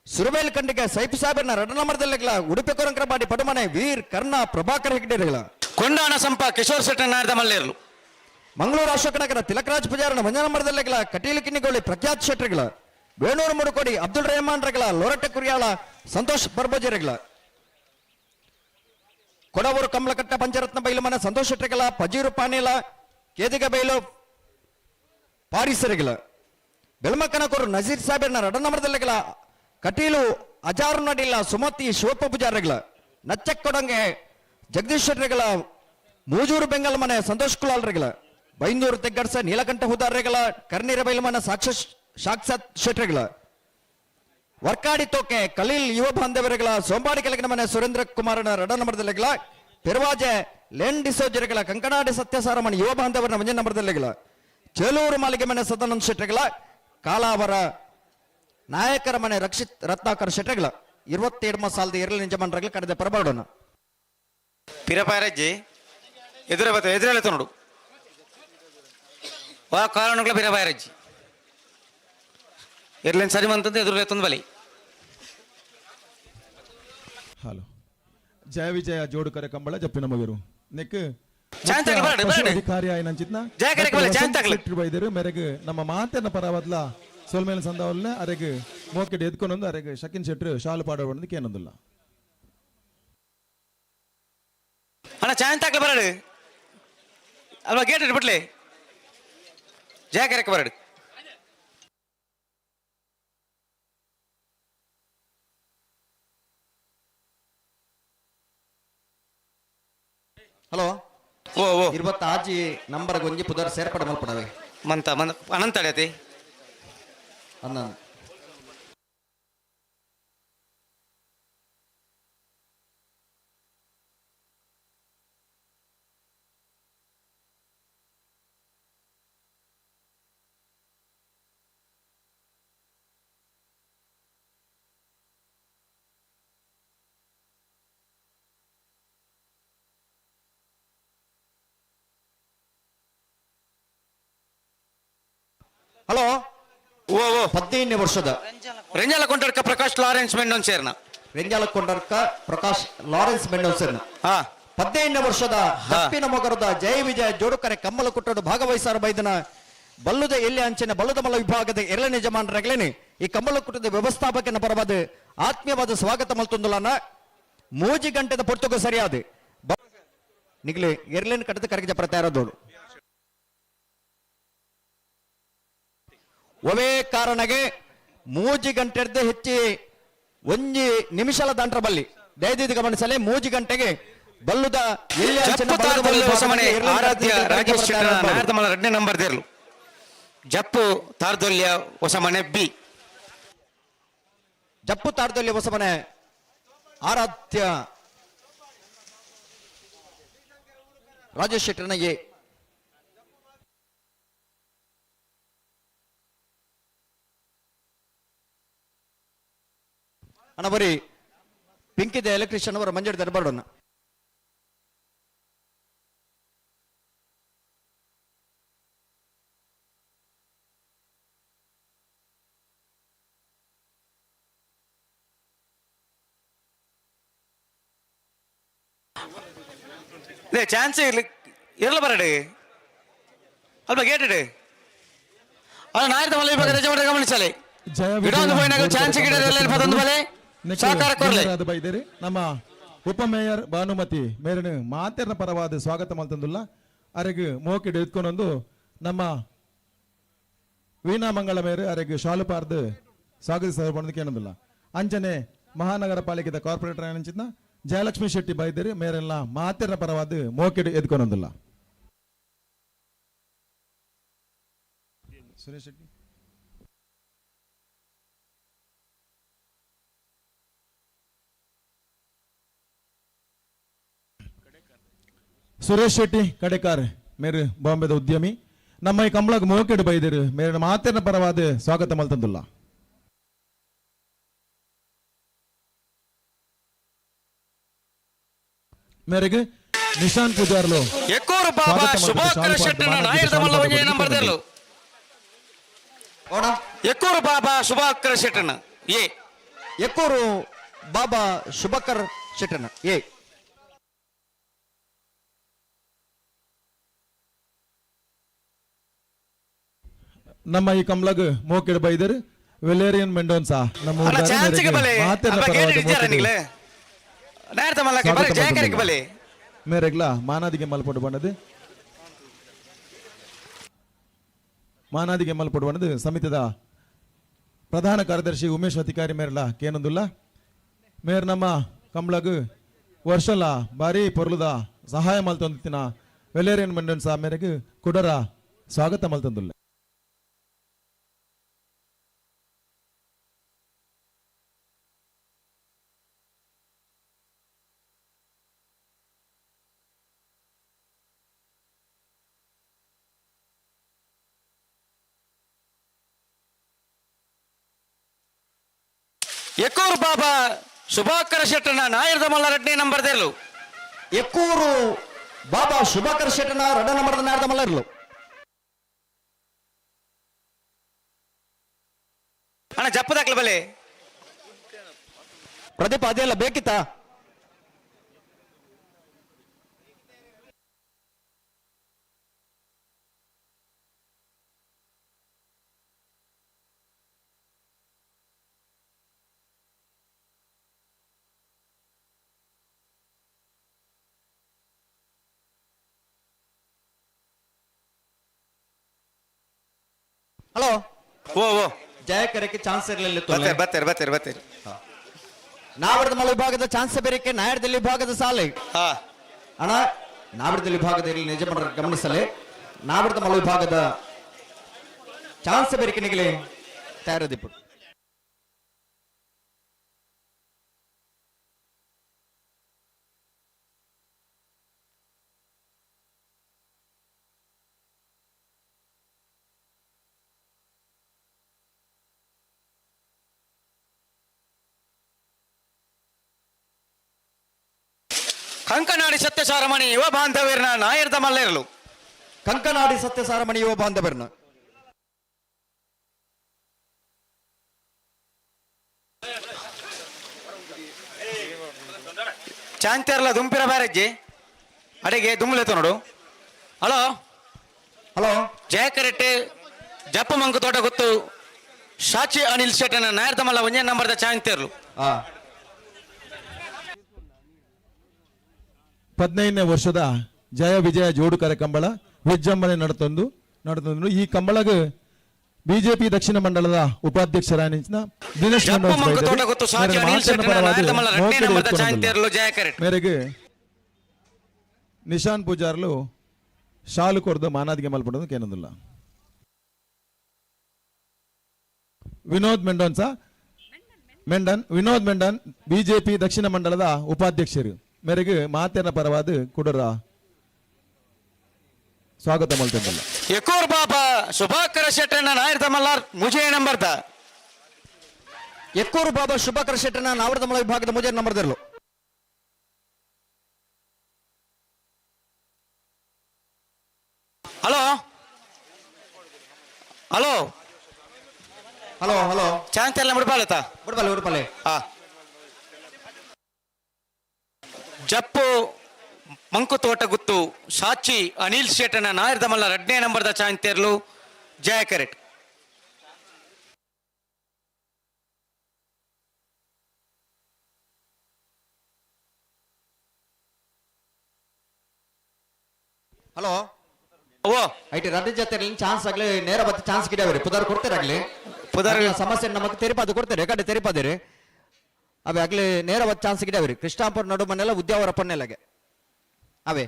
ಸುರಬೇಲ್ ಖಂಡಿಗ ಸೈಫ್ ಸಾಹೇಬರ್ನ 2 ನಂಬರ್ದಲ್ಲಿಗಿಲ್ಲ ಉಡುಪಿ ಕೊರಂಕರಪಾಡಿ ಪಡುಮನೆ ವೀರ್ ಕರ್ಣ ಪ್ರಭಾಕರ್ ಹೆಗ್ಡೆರಿಗಳ ಕೊಂಡಾಣ ಸಂಪ ಕಿಶೋರ್ ಶೆಟ್ಟನ ನಾಯರ್ದ ಮಲ್ಲೇರ್ಲು ಮಂಗಳೂರು ಅಶೋಕನಗರ ತಿಲಕರಾಜ್ ಪೂಜಾರನ 1 ನಂಬರ್ದಲ್ಲಿಗಿಲ್ಲ ಕಟೀಲು ಕಿನ್ನಿಗೋಳಿ ಪ್ರಖ್ಯಾತ್ ಶೆಟ್ರಿಗಳ ಬೇಣೂರು ಮುಡುಕೋಡಿ ಅಬ್ದುಲ್ ರೆಹಮಾನ್ ರೆಗಳ ಲೋರಟ್ಟೆ ಕುರಿಯಾಳ ಸಂತೋಷ್ ಬರ್ಬೋಜಿರೆಗಳ ಕೊಡವೂರು ಕಮಲಕಟ್ಟ ಪಂಚರತ್ನ ಬೈಲು ಮನೆ ಸಂತೋಷ್ ಶೆಟ್ರಿಗಳ ಪಜೀರು ಪಾನೀಲ ಕೇದಿಗ ಬೈಲು ಪಾರಿಸರಿಗಳ ಬೆಳಮಕನಕೂರು ನಜೀರ್ ಸಾಹೇಬ್ರನ 2 ನಂಬರ್ದಲ್ಲಿಗಿಲ್ಲ ಕಟೀಲು ಅಜಾರು ನಡಿಲ್ಲ ಸುಮತಿ ಶಿವಪ್ಪ ಪೂಜಾರಿಗಳ ನಚ್ಚಕ್ಕೊಡಂಗೆ ಜಗದೀಶ್ ಶೆಟ್ರಿಗಳ ಮೂಜೂರು ಬೆಂಗಲ್ ಮನೆ ಸಂತೋಷ್ ಕುಲಾಲ್ರಿಗಳ ಬೈಂದೂರು ತೆಗ್ಗಡ್ಸ ನೀಲಕಂಠ ಹುದಾರ್ರೆಗಳ ಕರ್ನೀರ ಬೈಲು ಮನೆ ಸಾಕ್ಷಾತ್ ಶೆಟ್ರಿಗಳ ವರ್ಕಾಡಿ ತೋಕೆ ಕಲೀಲ್ ಯುವ ಬಾಂಧವರಿಗಳ ಸೋಂಬಾಡಿ ಕೆಳಗಿನ ಮನೆ ಸುರೇಂದ್ರ ಕುಮಾರನ 2 ನಂಬರ್ದಲ್ಲಿಗಳ ಪೆರ್ವಾಜೆ ಲೆನ್ ಡಿಸೋಜರಿಗಳ ಕಂಕನಾಡಿ ಸತ್ಯಸಾರಮಣಿ ಯುವ ಬಾಂಧವರನ 1 ನಂಬರ್ದಲ್ಲಿಗಳ ಚೇಲೂರು ಮಾಲಿಗೆ ಮನೆ ಸದಾನಂದ ಶೆಟ್ರಿಗಳ ಕಾಲಾವರ ನಾಯಕರ ಮನೆ ರಕ್ಷಿತ್ ರತ್ನಾಕರ್ ಶೆಟ್ರಿಗಳ 22 ಸಾಲದ ಎರಲಿ ನಿಜಮನ್ರಗಳ ಕಡೆದ ಪರಬಾಡೋಣ ಪಿರಪಾರಜ್ಜಿ ಎದುರಲ್ಲ ನೋಡು ವಾ ಕಾರಣಗಳ ಪಿರಪಾರಜ್ಜಿ ಇರ್ಲೇನ್ ಸರಿ ಮಂತಂದು ಎದುರು ಬಲಿ ಹಲೋ ಜಯ ವಿಜಯ ಜೋಡುಕರೆ ಕಂಬಳ ಜಪ್ಪಿನ ಮಗರು ನೆಕ್ ಅಧಿಕಾರಿ ಆಯ್ನಂಚಿತ್ನ ಬೈದರು ಮೆರೆಗೆ ನಮ್ಮ ಮಾತನ್ನ ಪರವದ್ಲ ಸೋಲ್ಮೇಲೆ ಸಂದವಲ್ಲ ಅರೆಗೆ ಮೋಕೆಡ್ ಎದ್ಕೊಂಡೊಂದು ಅರೆಗೆ ಶಕಿನ್ ಶೆಟ್ರು ಶಾಲು ಪಾಡೋದಕ್ಕೆ ಏನೊಂದಿಲ್ಲ ಅಣ್ಣ ಚಾಯ್ ತಾಕ್ಲೆ ಬರಡು ಅಲ್ವಾ ಗೇಟ್ ಬಿಡ್ಲೆ ಜಾಗರಕ್ಕೆ ಬರಡು ಹಲೋ ಓ ಓ 20 ಆಜಿ ನಂಬರ್ ಗೊಂಜಿ ಪುದರ್ ಸೇರ್ಪಡ ಮಲ್ಪಡವೆ ಮಂತ ಅನಂತ ಅಡತಿ ಅನ್ನ ಹಲೋ ಓ ಓ 18 ವರ್ಷದ ರೆಂಜಾಲ ಕೊಂಡರ್ಕ ಪ್ರಕಾಶ್ ಲಾರೆನ್ಸ್ ಮೆಂಡೋನ್ ಸೇರ್ನ ರೆಂಜಾಲ ಕೊಂಡರ್ಕ ಪ್ರಕಾಶ್ ಲಾರೆನ್ಸ್ ಮೆಂಡೋನ್ ಸೇರ್ನ 18 ವರ್ಷದ ಹಪ್ಪಿನ ಮೊಗರದ ಜಯ ವಿಜಯ ಜೋಡುಕರೆ ಕಮ್ಮಲ ಕುಟ್ಟಡು ಭಾಗವಹಿಸಾರ ಬೈದನ ಬಲ್ಲುದ ಎಲ್ಲಿ ಅಂಚಿನ ಬಲ್ಲುದ ಮಲ ವಿಭಾಗದ ಎರಡನೇ ಯಜಮಾನರಾಗಲೇನೆ ಈ ಕಮ್ಮಲ ಕುಟ್ಟದ ವ್ಯವಸ್ಥಾಪಕನ ಪರವಾದ ಆತ್ಮೀಯವಾದ ಸ್ವಾಗತ ಮಲ್ತೊಂದುಲನ ಮೂಜಿ ಗಂಟೆದ ಪೊರ್ತುಗೂ ಸರಿಯಾದ ನಿಗ್ಲಿ ಎರಲೇನ್ ಕಟ್ಟದ ಕರಗಿಜ ಪ್ರತ್ಯಾರದೋಡು ಒವೇ ಕಾರಣಗೆ ಮೂಜಿ ಗಂಟೆರ್ದೆ ಹೆಚ್ಚಿ 1 ನಿಮಿಷಲ ದಂಟ್ರ ಬಲ್ಲಿ ದಯದಿದ್ದು ಗಮನಿಸಲೇ ಮೂಜಿ ಗಂಟೆಗೆ ಬಲ್ಲುದ ಎಲ್ಲಿ ರಾಜೇಶ್ ಎರಡನೇ ನಂಬರ್ ದೇರ್ಲು ಜಪ್ಪು ತಾರ್ದೊಲ್ಯ ಹೊಸಮನೆ ಬಿ ಜಪ್ಪು ತಾರ್ದೊಲ್ಯ ಹೊಸಮನೆ ಆರಾಧ್ಯ ರಾಜೇಶ್ ಶೆಟ್ಟರ್ನ ಎ ಅಣ್ಣ ಬರೀ ಪಿಂಕಿದ ಎಲೆಕ್ಟ್ರಿಷಿಯನ್ ಅವರ ಮಂಜಡಿ ದರ್ಬಾರ್ಡನ್ನ ಚಾನ್ಸ್ ಇರಲ್ಲ ಬರಡೆ ಅಲ್ಪ ಕೇಟಿಡು ಅದು ನಾಯರದ ಮಲೆ ಇವಾಗ ರಜೆ ಗಮನಿಸಲಿ ಇಡೊಂದು ಪೋಯಿನಾಗ ಚಾನ್ಸ್ ಗಿಡದಲ್ಲಿ ಪದೊಂದು ಬಲೆ ಸಹಕಾರ ಕೊರಲೆ ಬೈದೇರಿ ನಮ್ಮ ಉಪಮೇಯರ್ ಭಾನುಮತಿ ಮೇರನು ಮಾತೆರ್ನ ಪರವಾದ ಸ್ವಾಗತ ಮಲ್ತಂದುಲ್ಲ ಅರೆಗೆ ಮೋಕಿಡ್ ಎತ್ಕೊಂಡೊಂದು ನಮ್ಮ ವೀಣಾ ಮಂಗಳ ಮೇರೆ ಅರೆಗೆ ಶಾಲು ಪಾರ್ದು ಸ್ವಾಗತಿಸ ಕೇಳೋದಿಲ್ಲ ಅಂಚನೆ ಮಹಾನಗರ ಪಾಲಿಕೆದ ಕಾರ್ಪೊರೇಟರ್ ಅನಿಂಚಿದ್ನ ಜಯಲಕ್ಷ್ಮಿ ಶೆಟ್ಟಿ ಬೈದೇರಿ ಮೇರೆಲ್ಲ ಮಾತೆರ್ನ ಪರವಾದ ಮೋಕಿಡ್ ಎತ್ಕೊಂಡೊಂದಿಲ್ಲ ಸುರೇಶ್ ಶೆಟ್ಟಿ ಸುರೇಶ್ ಶೆಟ್ಟಿ ಕಡೆಕಾರ್ ಮೇರೆ ಬಾಂಬೆದ ಉದ್ಯಮಿ ನಮ್ಮ ಈ ಕಂಬಳಗ್ ಮೋಕೆಡ್ ಬೈದಿರು ಮೇರೆ ಮಾತೆರ್ನ ಪರವಾದ ಸ್ವಾಗತ ಮಲ್ತಂದುಲ್ಲ ಮೇರೆಗೆ ನಿಶಾನ್ ಪೂಜಾರ್ಲು ಎಕ್ಕೂರು ಬಾಬಾ ಶುಭಾಕರ ಶೆಟ್ಟನ ನಾಯರದ ಮಲ್ಲವಜೆ ನಂಬರ್ ದೇರ್ಲು ಎಕ್ಕೂರು ಬಾಬಾ ಶುಭಾಕರ ಶೆಟ್ಟನ ಎ ಎಕ್ಕೂರು ಬಾಬಾ ಶುಭಕರ್ ಶೆಟ್ಟನ ಎ ನಮ್ಮ ಈ ಕಮಲಗ್ ಮೋಕೆಡ್ ಬೈದರ್ ವೆಲೇರಿಯನ್ ಮೆಂಡೋನ್ಸಾ ನಮ್ಮ ಮೇರೆಗ್ಲ ಮಾನಾದಿಗೆ ಮಲ್ಪಟ್ಟು ಬಂದದು ಮಾನಾದಿಗೆ ಮಲ್ಪಟ್ಟು ಬಂದದು ಸಮಿತಿದ ಪ್ರಧಾನ ಕಾರ್ಯದರ್ಶಿ ಉಮೇಶ್ ಅಧಿಕಾರಿ ಮೇರೆಲ್ಲ ಕೇನೊಂದುಲ್ಲ ಮೇರ್ ನಮ್ಮ ಕಮಲಗ್ ವರ್ಷಲ ಬಾರಿ ಪೊರ್ಲುದ ಸಹಾಯ ಮಲ್ತೊಂದಿನ ವೆಲೇರಿಯನ್ ಮೆಂಡೋನ್ಸಾ ಮೇರೆಗೆ ಕುಡರ ಸ್ವಾಗತ ಮಲ್ತಂದುಲ್ಲ ಎಕ್ಕೂರು ಬಾಬಾ ಶುಭಾಕರ ಶೆಟ್ಟನ ನಾಯರದ ಮಲ್ಲ ರಡ್ನೇ ನಂಬರ್ ದೇರ್ಲು ಎಕ್ಕೂರು ಬಾಬಾ ಶುಭಾಕರ್ ಶೆಟ್ಟನ ರಡ ನಂಬರ್ ನಾಯರದ ಮಲ್ಲ ಇರ್ಲು ಅಣ್ಣ ಜಪ್ಪದಾಕ್ಲ ಬಲೆ ಪ್ರದೀಪ ಅದೆಲ್ಲ ಬೇಕಿತ್ತಾ ಹಲೋ ಓ ಓ ಜಯಕರಕ್ಕೆ ಚಾನ್ಸ್ ಇರಲಿಲ್ಲ ಬತ್ತೇರಿ ನಾವಡದ ಮಲ ವಿಭಾಗದ ಚಾನ್ಸ್ ಬೇರೆಕ್ಕೆ ನಾಯರ್ದಲ್ಲಿ ವಿಭಾಗದ ಸಾಲೆ ಅಣ್ಣ ನಾವಡದಲ್ಲಿ ವಿಭಾಗದಲ್ಲಿ ನಿಜ ಮಾಡ್ರ ಗಮನಿಸಲೆ ನಾವಡದ ಮಲ ವಿಭಾಗದ ಚಾನ್ಸ್ ಬೇರೆಕ್ಕೆ ನಿಗಲಿ ತಯಾರದಿಪ್ಪು ಕಂಕನಾಡಿ ಸತ್ಯಸಾರಮಣಿ ಯುವ ಬಾಂಧವ್ಯರನ್ನ ನಾಯರದ ಮಲ್ಲೇರಲು ಕಂಕನಾಡಿ ಸತ್ಯಸಾರಮಣಿ ಯುವ ಬಾಂಧವ್ಯರನ್ನ ಚಾಂತಿಯರ್ಲ ದುಂಪಿರ ಬ್ಯಾರಜ್ಜಿ ಅಡೆಗೆ ದುಮ್ಲೆತ ನೋಡು ಹಲೋ ಹಲೋ ಜಯಕರೆಟ್ಟೆ ಜಪ್ಪ ಮಂಕು ತೋಟ ಗೊತ್ತು ಸಾಚಿ ಅನಿಲ್ ಶೆಟ್ಟನ ನಾಯರದ ಮಲ್ಲ ಒಂದೇ ನಂಬರ್ದ ಚಾಂತಿಯರ್ಲು 15ನೇ ವರ್ಷದ ಜಯ ವಿಜಯ ಜೋಡು ಕಾರ್ಯಕ್ರಮ ವಿಜೃಂಭಣೆ ನಡೆತಂದು ಈ ಕಂಬಳಗ ಬಿಜೆಪಿ ದಕ್ಷಿಣ ಮಂಡಲದ ಉಪಾಧ್ಯಕ್ಷರಾದ ದಿನೇಶ್ ಮೇರೆಗೆ ನಿಶಾನ್ ಪೂಜಾರ್ಲು ಶಾಲು ಕೊರ್ದು ಮಾನಾದಿಗೆ ಮಲ್ಪಡೋದು ಕೇನೋದಿಲ್ಲ ವಿನೋದ್ ಮೆಂಡನ್ ಬಿಜೆಪಿ ದಕ್ಷಿಣ ಮಂಡಲದ ಉಪಾಧ್ಯಕ್ಷರು ಮೇರೆಗೆ ಮಾತೆನ ಪರವಾದ ಕುಡರ ಸ್ವಾಗತ ಮಲ್ತಂದಲ್ಲ ಎಕೋರ್ ಬಾಬಾ ಶುಭಾಕರ ಶೆಟ್ಟನ ನಾಯರದ ಮಲ್ಲಾರ್ ಮುಜೆ ನಂಬರ್ದ ಎಕ್ಕೂರು ಬಾಬಾ ಶುಭಕರ ಶೆಟ್ಟನ ನಾವರದ ಮಳ ವಿಭಾಗದ ಮುಜೆ ನಂಬರ್ ದಿರಲು. ಹಲೋ ಹಲೋ ಹಲೋ ಹಲೋ ಚಾಂತಿ ಎಲ್ಲ ಮುಡ್ಪಾಲತಾ ಬಿಡ್ಬಲ್ಲ ಬಿಡ್ಬಲ್ಲೆ. ಹಾ ಜಪ್ಪು ಮಂಕು ತೋಟ ಗುತ್ತು ಸಾಚಿ ಅನಿಲ್ ಶೇಟನ ನಾಯರದ ಮಲ್ಲ 2ನೇ ನಂಬರ್ದ ಚಾಂತಿಯರ್ಲು ಜಯ ಕರೆಟ್. ಹಲೋ ಓ ಐಟಿ ರದ್ದ ಜೊತೆ ಚಾನ್ಸ್ ಆಗ್ಲಿ ನೇರ ಬತ್ತ ಚಾನ್ಸ್ ಗಿಡವರಿ ಪುದಾರ್ ಕೊಡ್ತಾರಾಗ್ಲಿ ಪುದಾರ್ ಸಮಸ್ಯೆ ನಮಗೆ ತೆರಿಪಾದು ಕೊಡ್ತಾರೆ ಕಡೆ ತೆರಿಪಾದಿರಿ ಅವೇ ಆಗ್ಲಿ ನೇರ ಬತ್ತ ಚಾನ್ಸ್ ಗಿಡವರಿ ಕೃಷ್ಣಾಪುರ ನಡು ಮನೆಲ್ಲ ಉದ್ಯಾವರ ಪನ್ನೆಲ್ಲಗೆ ಅವೇ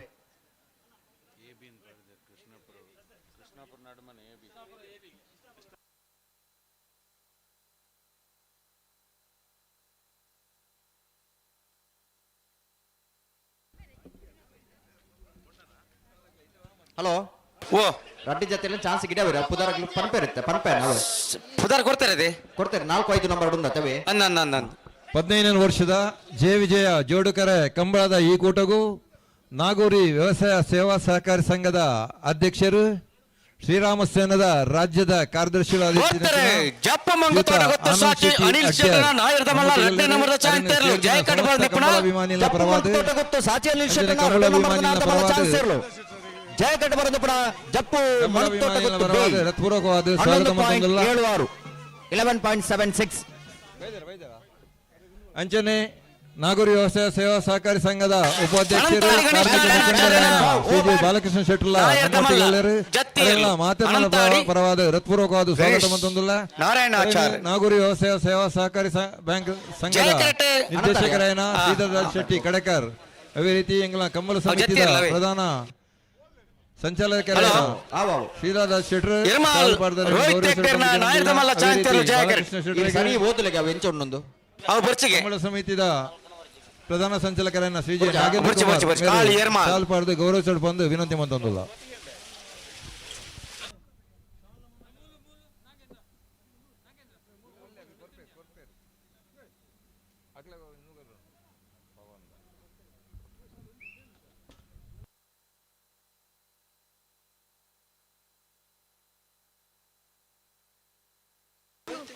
ಹಲೋ ಓ ರಡ್ಡಿ ಜೊತೆ ಚಾನ್ಸ್ ಗಿಡವರಿ ಪುದಾರ್ ಪನ್ಪೆ ಇರುತ್ತೆ ಪನ್ಪೆ ಅವೇ ಪುದಾರ್ ಕೊಡ್ತಾರೆ ಕೊಡ್ತಾರೆ 4-5 ನಂಬರ್ ಉಂದತವೆ. 15ನೇ ವರ್ಷದ ಜಯ ವಿಜಯ ಜೋಡುಕರೆ ಕಂಬಳದ ಈ ಕೂಟಗೂ ನಾಗೂರಿ ವ್ಯವಸಾಯ ಸೇವಾ ಸಹಕಾರಿ ಸಂಘದ ಅಧ್ಯಕ್ಷರು ಶ್ರೀರಾಮಸೇನದ ರಾಜ್ಯದ ಕಾರ್ಯದರ್ಶಿಗಳು ಜಯ ಕಟ್ಟ ಬರೋದು ಕೂಡ ಜಪ್ಪು ಹೃತ್ಪೂರ್ವಕವಾದ ಸ್ವಾಗತ 11.76 ಅಂಚನೆ ನಾಗೂರಿ ವ್ಯವಸಾಯ ಸೇವಾ ಸಹಕಾರಿ ಸಂಘದ ಉಪಾಧ್ಯಕ್ಷರು ಶ್ರೀ ಬಾಲಕೃಷ್ಣ ಶೆಟ್ಟರ್ಲ ಮಾತನಾಡ ಪರವಾದ ಹೃತ್ಪೂರ್ವಕವಾದ ಸ್ವಾಗತ ಮಂತೊಂದುಲ್ಲ ನಾಗೂರಿ ವ್ಯವಸಾಯ ಸೇವಾ ಸಹಕಾರಿ ಬ್ಯಾಂಕ್ ಸಂಘದ ನಿರ್ದೇಶಕರಾಯನ ಶ್ರೀಧರರಾಜ್ ಶೆಟ್ಟಿ ಕಡೆಕರ್ ಅದೇ ರೀತಿ ಎಂಗಳ ಕಮ್ಮಲ ಸಮಿತಿಯ ಪ್ರಧಾನ ಸಂಚಾಲಕರಾದ ಶ್ರೀಧರರಾಜ್ ಶೆಟ್ಟರ್ ಕಮ್ಮಲ ಸಮಿತಿಯ ಪ್ರಧಾನ ಸಂಚಾಲಕರನ್ನ ಶ್ರೀಜಿ ನಾಗೇಂದ್ರ ಗೌರವ ಚಡ್ ಬಂದು ವಿನಂತಿ ಮಂತೊಂದುಲ್ಲ.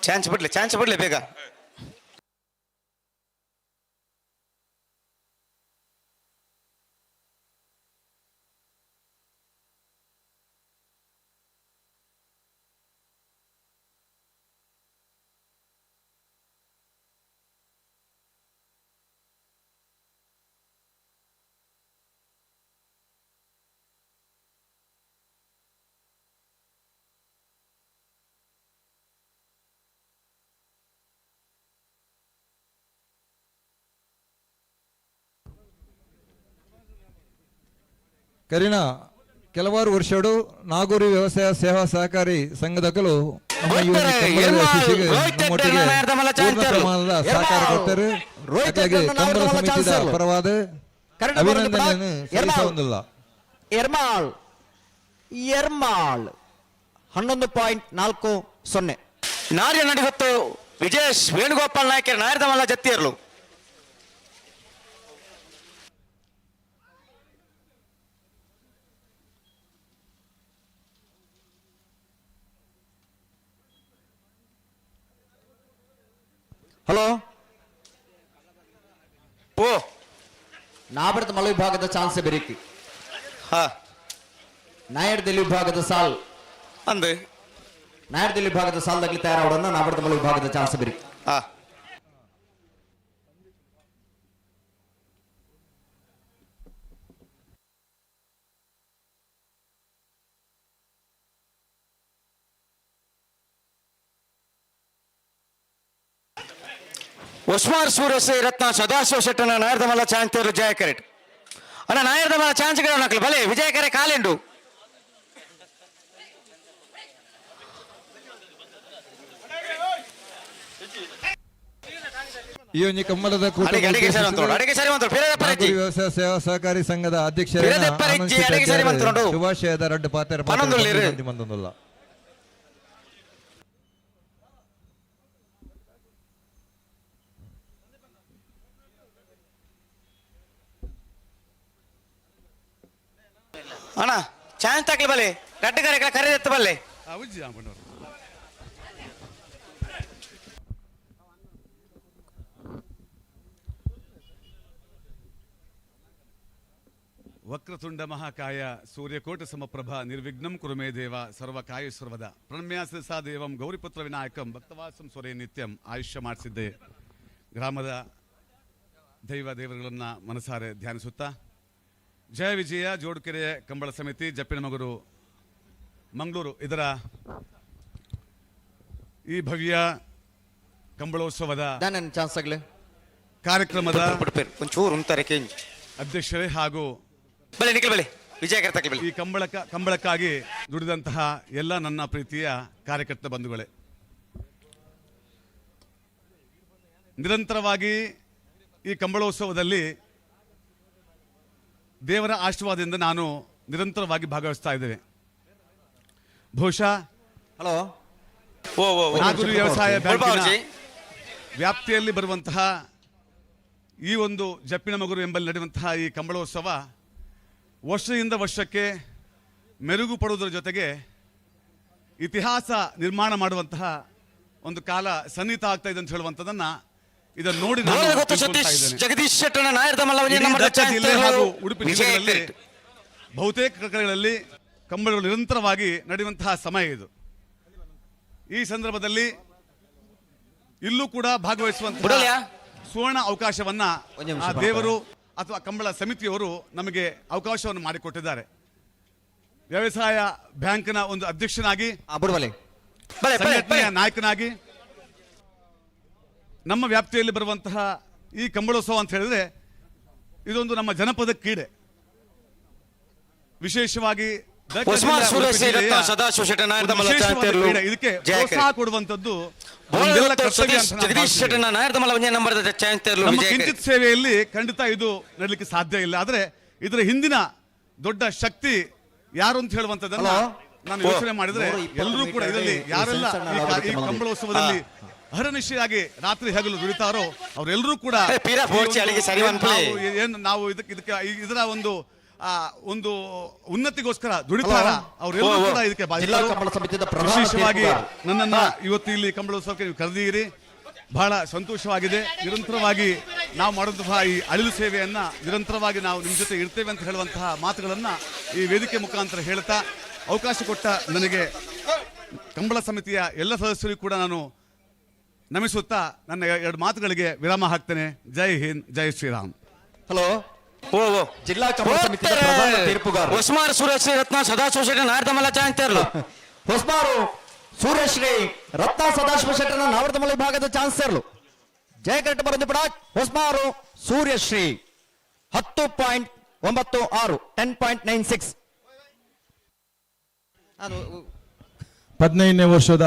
ಚಾನ್ಸ್ ಬಿಡ್ಲಿ ಬೇಗ. ಕರಿನ ಕೆಲವಾರು ವರ್ಷಗಳು ನಾಗೂರಿ ವ್ಯವಸಾಯ ಸೇವಾ ಸಹಕಾರಿ ಸಂಘದಕಲು ನಮ್ಮೊಟ್ಟಿಗೆ ಪೂರ್ಣ ಪ್ರಮಾಣದ ಸಹಕಾರ ಕೊಡ್ತಾರೆ. ಹಾಗಾಗಿ ಕಂಬಳ ಸಮಿತಿಯ ಪರವಾದ ಅಭಿನಂದನೆಯನ್ನು ಸಲ್ಲಿಸುವುದಿಲ್ಲ. ಎರ್ಮಾಳ್ 11.40 ನಾರ್ಯ ನಡಿಗೊತ್ತು ವಿಜೇಶ್ ವೇಣುಗೋಪಾಲ್ ನಾಯಕರ ನಾಯರದ ಮಲ್ಲ ಜತ್ತಿಯರ್ಲು. ಹಲೋ ಓ ನಾಬರ್ದ ಮಲ ವಿಭಾಗದ ಚಾನ್ಸ್ ಬೆರಿಕಿ ನಾಯರ್ದಲ್ಲಿ ವಿಭಾಗದ ಸಾಲ್ ಅಂದೆ ನಾಯರ್ದಲ್ಲಿ ವಿಭಾಗದ ಸಾಲ್ದಾಗ್ಲಿ ತಯಾರಾವಡನ್ನ ನಾಬರ್ದ ಮಲ ವಿಭಾಗದ ಚಾನ್ಸ್ ಬೆರಿಕಿ. ಉಸ್ಮಾರ್ ಸೂರಸೆ ರತ್ನ ಸದಾಶಿವ ಶೆಟ್ಟನ ನಾಯರದ ಮಲ್ಲ ಚಾಂತಿಯರು ಜಯ ಕರೆಟ್ ಅಣ್ಣ ನಾಯರದ ಮಲ್ಲ ಚಾನ್ಸ್ಗಳು ನಕಲು ಬಲೆ ವಿಜಯ ಕರೆ ಕಾಲೆಂಡು ಈ ಒಂದು ಕಮ್ಮಲದ ವ್ಯವಸಾಯ ಸೇವಾ ಸಹಕಾರಿ ಸಂಘದ ಅಧ್ಯಕ್ಷರಾದ ಶುಭಾಶಯದ ರಡ್ಡು ಪಾತ್ರ ಬಂದೊಂದಿಲ್ಲ. ಅಣ್ಣ ಚಾನ್ಸ್ ತಕ್ಲಿ ಬಲ್ಲೆ ಗಡ್ಡ ಕರೆ ಕರೆದೆತ್ತ ಬಲ್ಲೆ ವಕ್ರತುಂಡ ಮಹಾಕಾಯ ಸೂರ್ಯಕೋಟ ಸಮಪ್ರಭಾ ನಿರ್ವಿಘ್ನಂ ಕುರುಮೇ ದೇವ ಸರ್ವಕಾಯ ಸರ್ವದ ಪ್ರಣಮ್ಯಾಸ ಸಾ ದೇವಂ ಗೌರಿಪುತ್ರ ವಿನಾಯಕಂ ಭಕ್ತವಾಸಂ ಸ್ವರೇ ನಿತ್ಯಂ ಆಯುಷ್ಯ ಮಾಡಿಸಿದ್ದೆ. ಗ್ರಾಮದ ದೇವರುಗಳನ್ನು ಮನಸಾರೆ ಧ್ಯಾನಿಸುತ್ತಾ ಜಯ ವಿಜಯ ಜೋಡುಕೆರೆ ಕಂಬಳ ಸಮಿತಿ ಜಪ್ಪಿನಮಗೂರು ಮಂಗಳೂರು ಇದರ ಈ ಭವ್ಯ ಕಂಬಳೋತ್ಸವದ ಕಾರ್ಯಕ್ರಮದ ಅಧ್ಯಕ್ಷರೇ ಹಾಗೂ ಈ ಕಂಬಳಕ್ಕಾಗಿ ದುಡಿದಂತಹ ಎಲ್ಲ ನನ್ನ ಪ್ರೀತಿಯ ಕಾರ್ಯಕರ್ತ ಬಂಧುಗಳೇ, ನಿರಂತರವಾಗಿ ಈ ಕಂಬಳೋತ್ಸವದಲ್ಲಿ ದೇವರ ಆಶೀರ್ವಾದದಿಂದ ನಾನು ನಿರಂತರವಾಗಿ ಭಾಗವಹಿಸ್ತಾ ಇದ್ದೇನೆ. ಬಹುಶಃ ನಾಗೂರು ವ್ಯವಸಾಯ ಬ್ಯಾಂಕಿನ ವ್ಯಾಪ್ತಿಯಲ್ಲಿ ಬರುವಂತಹ ಈ ಒಂದು ಜಪ್ಪಿನಮಗೂರು ಎಂಬಲ್ಲಿ ನಡೆಯುವಂತಹ ಈ ಕಂಬಳೋತ್ಸವ ವರ್ಷದಿಂದ ವರ್ಷಕ್ಕೆ ಮೆರುಗು ಪಡುವುದರ ಜೊತೆಗೆ ಇತಿಹಾಸ ನಿರ್ಮಾಣ ಮಾಡುವಂತಹ ಒಂದು ಕಾಲ ಸನ್ನಿಹಿತ ಆಗ್ತಾ ಇದೆ ಅಂತ ಹೇಳುವಂಥದ್ದನ್ನ ಇದನ್ನು ನೋಡಿ ಜಗದೀಶ್ ಜಿಲ್ಲೆ ಹಾಗೂ ಉಡುಪಿ ಜಿಲ್ಲೆಗಳಲ್ಲಿ ಬಹುತೇಕ ಕಡೆಗಳಲ್ಲಿ ಕಂಬಳಗಳು ನಿರಂತರವಾಗಿ ನಡೆಯುವಂತಹ ಸಮಯ ಇದು. ಈ ಸಂದರ್ಭದಲ್ಲಿ ಇಲ್ಲೂ ಕೂಡ ಭಾಗವಹಿಸುವಂತಹ ಸುವರ್ಣ ಅವಕಾಶವನ್ನ ಆ ದೇವರು ಅಥವಾ ಕಂಬಳ ಸಮಿತಿಯವರು ನಮಗೆ ಅವಕಾಶವನ್ನು ಮಾಡಿಕೊಟ್ಟಿದ್ದಾರೆ. ವ್ಯವಸಾಯ ಬ್ಯಾಂಕ್ನ ಒಂದು ಅಧ್ಯಕ್ಷನಾಗಿ, ಸಂಘಟನೆಯ ನಾಯಕನಾಗಿ ನಮ್ಮ ವ್ಯಾಪ್ತಿಯಲ್ಲಿ ಬರುವಂತಹ ಈ ಕಂಬಳೋತ್ಸವ ಅಂತ ಹೇಳಿದ್ರೆ ಇದೊಂದು ನಮ್ಮ ಜನಪದ ಕ್ರೀಡೆ. ವಿಶೇಷವಾಗಿ ಇದಕ್ಕೆ ಪ್ರೋತ್ಸಾಹ ಕೊಡುವಂತದ್ದು ಕಿಂಚಿತ್ ಸೇವೆಯಲ್ಲಿ ಖಂಡಿತ ಇದು ನಡಲಿಕ್ಕೆ ಸಾಧ್ಯ ಇಲ್ಲ. ಆದ್ರೆ ಇದರ ಹಿಂದಿನ ದೊಡ್ಡ ಶಕ್ತಿ ಯಾರು ಅಂತ ಹೇಳುವಂತದ್ದನ್ನ ನಾನು ಯೋಚನೆ ಮಾಡಿದ್ರೆ ಎಲ್ಲರೂ ಕೂಡ ಇದರಲ್ಲಿ ಯಾರೆಲ್ಲ ಈ ಕಂಬಳೋತ್ಸವದಲ್ಲಿ ಅಹರ್ನಿಶಿಯಾಗಿ ರಾತ್ರಿ ಹಗಲು ದುಡಿತಾರೋ ಅವರೆಲ್ಲರೂ ಕೂಡ ನಾವು ಇದರ ಒಂದು ಉನ್ನತಿಗೋಸ್ಕರ ದುಡಿತಾರ ಅವರೆಲ್ಲರೂ ಕೂಡ ಇದಕ್ಕೆ ವಿಶೇಷವಾಗಿ ನನ್ನನ್ನ ಇವತ್ತು ಇಲ್ಲಿ ಕಂಬಳೋತ್ಸವಕ್ಕೆ ನೀವು ಕರೆದಿದ್ದೀರಿ, ಬಹಳ ಸಂತೋಷವಾಗಿದೆ. ನಿರಂತರವಾಗಿ ನಾವು ಮಾಡುವಂತಹ ಈ ಅಳಿಲು ಸೇವೆಯನ್ನ ನಿರಂತರವಾಗಿ ನಾವು ನಿಮ್ಮ ಜೊತೆ ಇರ್ತೇವೆ ಅಂತ ಹೇಳುವಂತಹ ಮಾತುಗಳನ್ನ ಈ ವೇದಿಕೆ ಮುಖಾಂತರ ಹೇಳ್ತಾ ಅವಕಾಶ ಕೊಟ್ಟ ನನಗೆ ಕಂಬಳ ಸಮಿತಿಯ ಎಲ್ಲ ಸದಸ್ಯರಿಗೂ ಕೂಡ ನಾನು ನಮಿಸುತ್ತಾ ನನ್ನ ಎರಡು ಮಾತುಗಳಿಗೆ ವಿರಾಮ ಹಾಕ್ತೇನೆ. ಜೈ ಹಿಂದ್, ಜೈ ಶ್ರೀರಾಮ್. ಹಲೋ ಜಿಲ್ಲಾ ಕಂಬಳ ಸಮಿತಿಯ ಪ್ರಧಾನ ತೀರ್ಪುಗಾರ ಹೊಸ್ಮಾರು ಸೂರ್ಯಶ್ರೀ ರತ್ನ ಸದಾಶಿವ ಶೆಟ್ಟಿ ನಾರದಮಲ್ಲ ಚಾನ್ಸಲರ್ ಹೊಸ್ಮಾರು ಸೂರ್ಯಶ್ರೀ ರತ್ನ ಸದಾಶಿವ ಶೆಟ್ಟರ ನಾವರ್ದಮಲ್ಲ ವಿಭಾಗದ ಚಾನ್ಸಲರ್ ಜಯಕಟ್ಟ ಬರೆದುಬಿಡ ಹೊಸ್ಮಾರು ಸೂರ್ಯಶ್ರೀ 10.96 10.96. 15ನೇ ವರ್ಷದ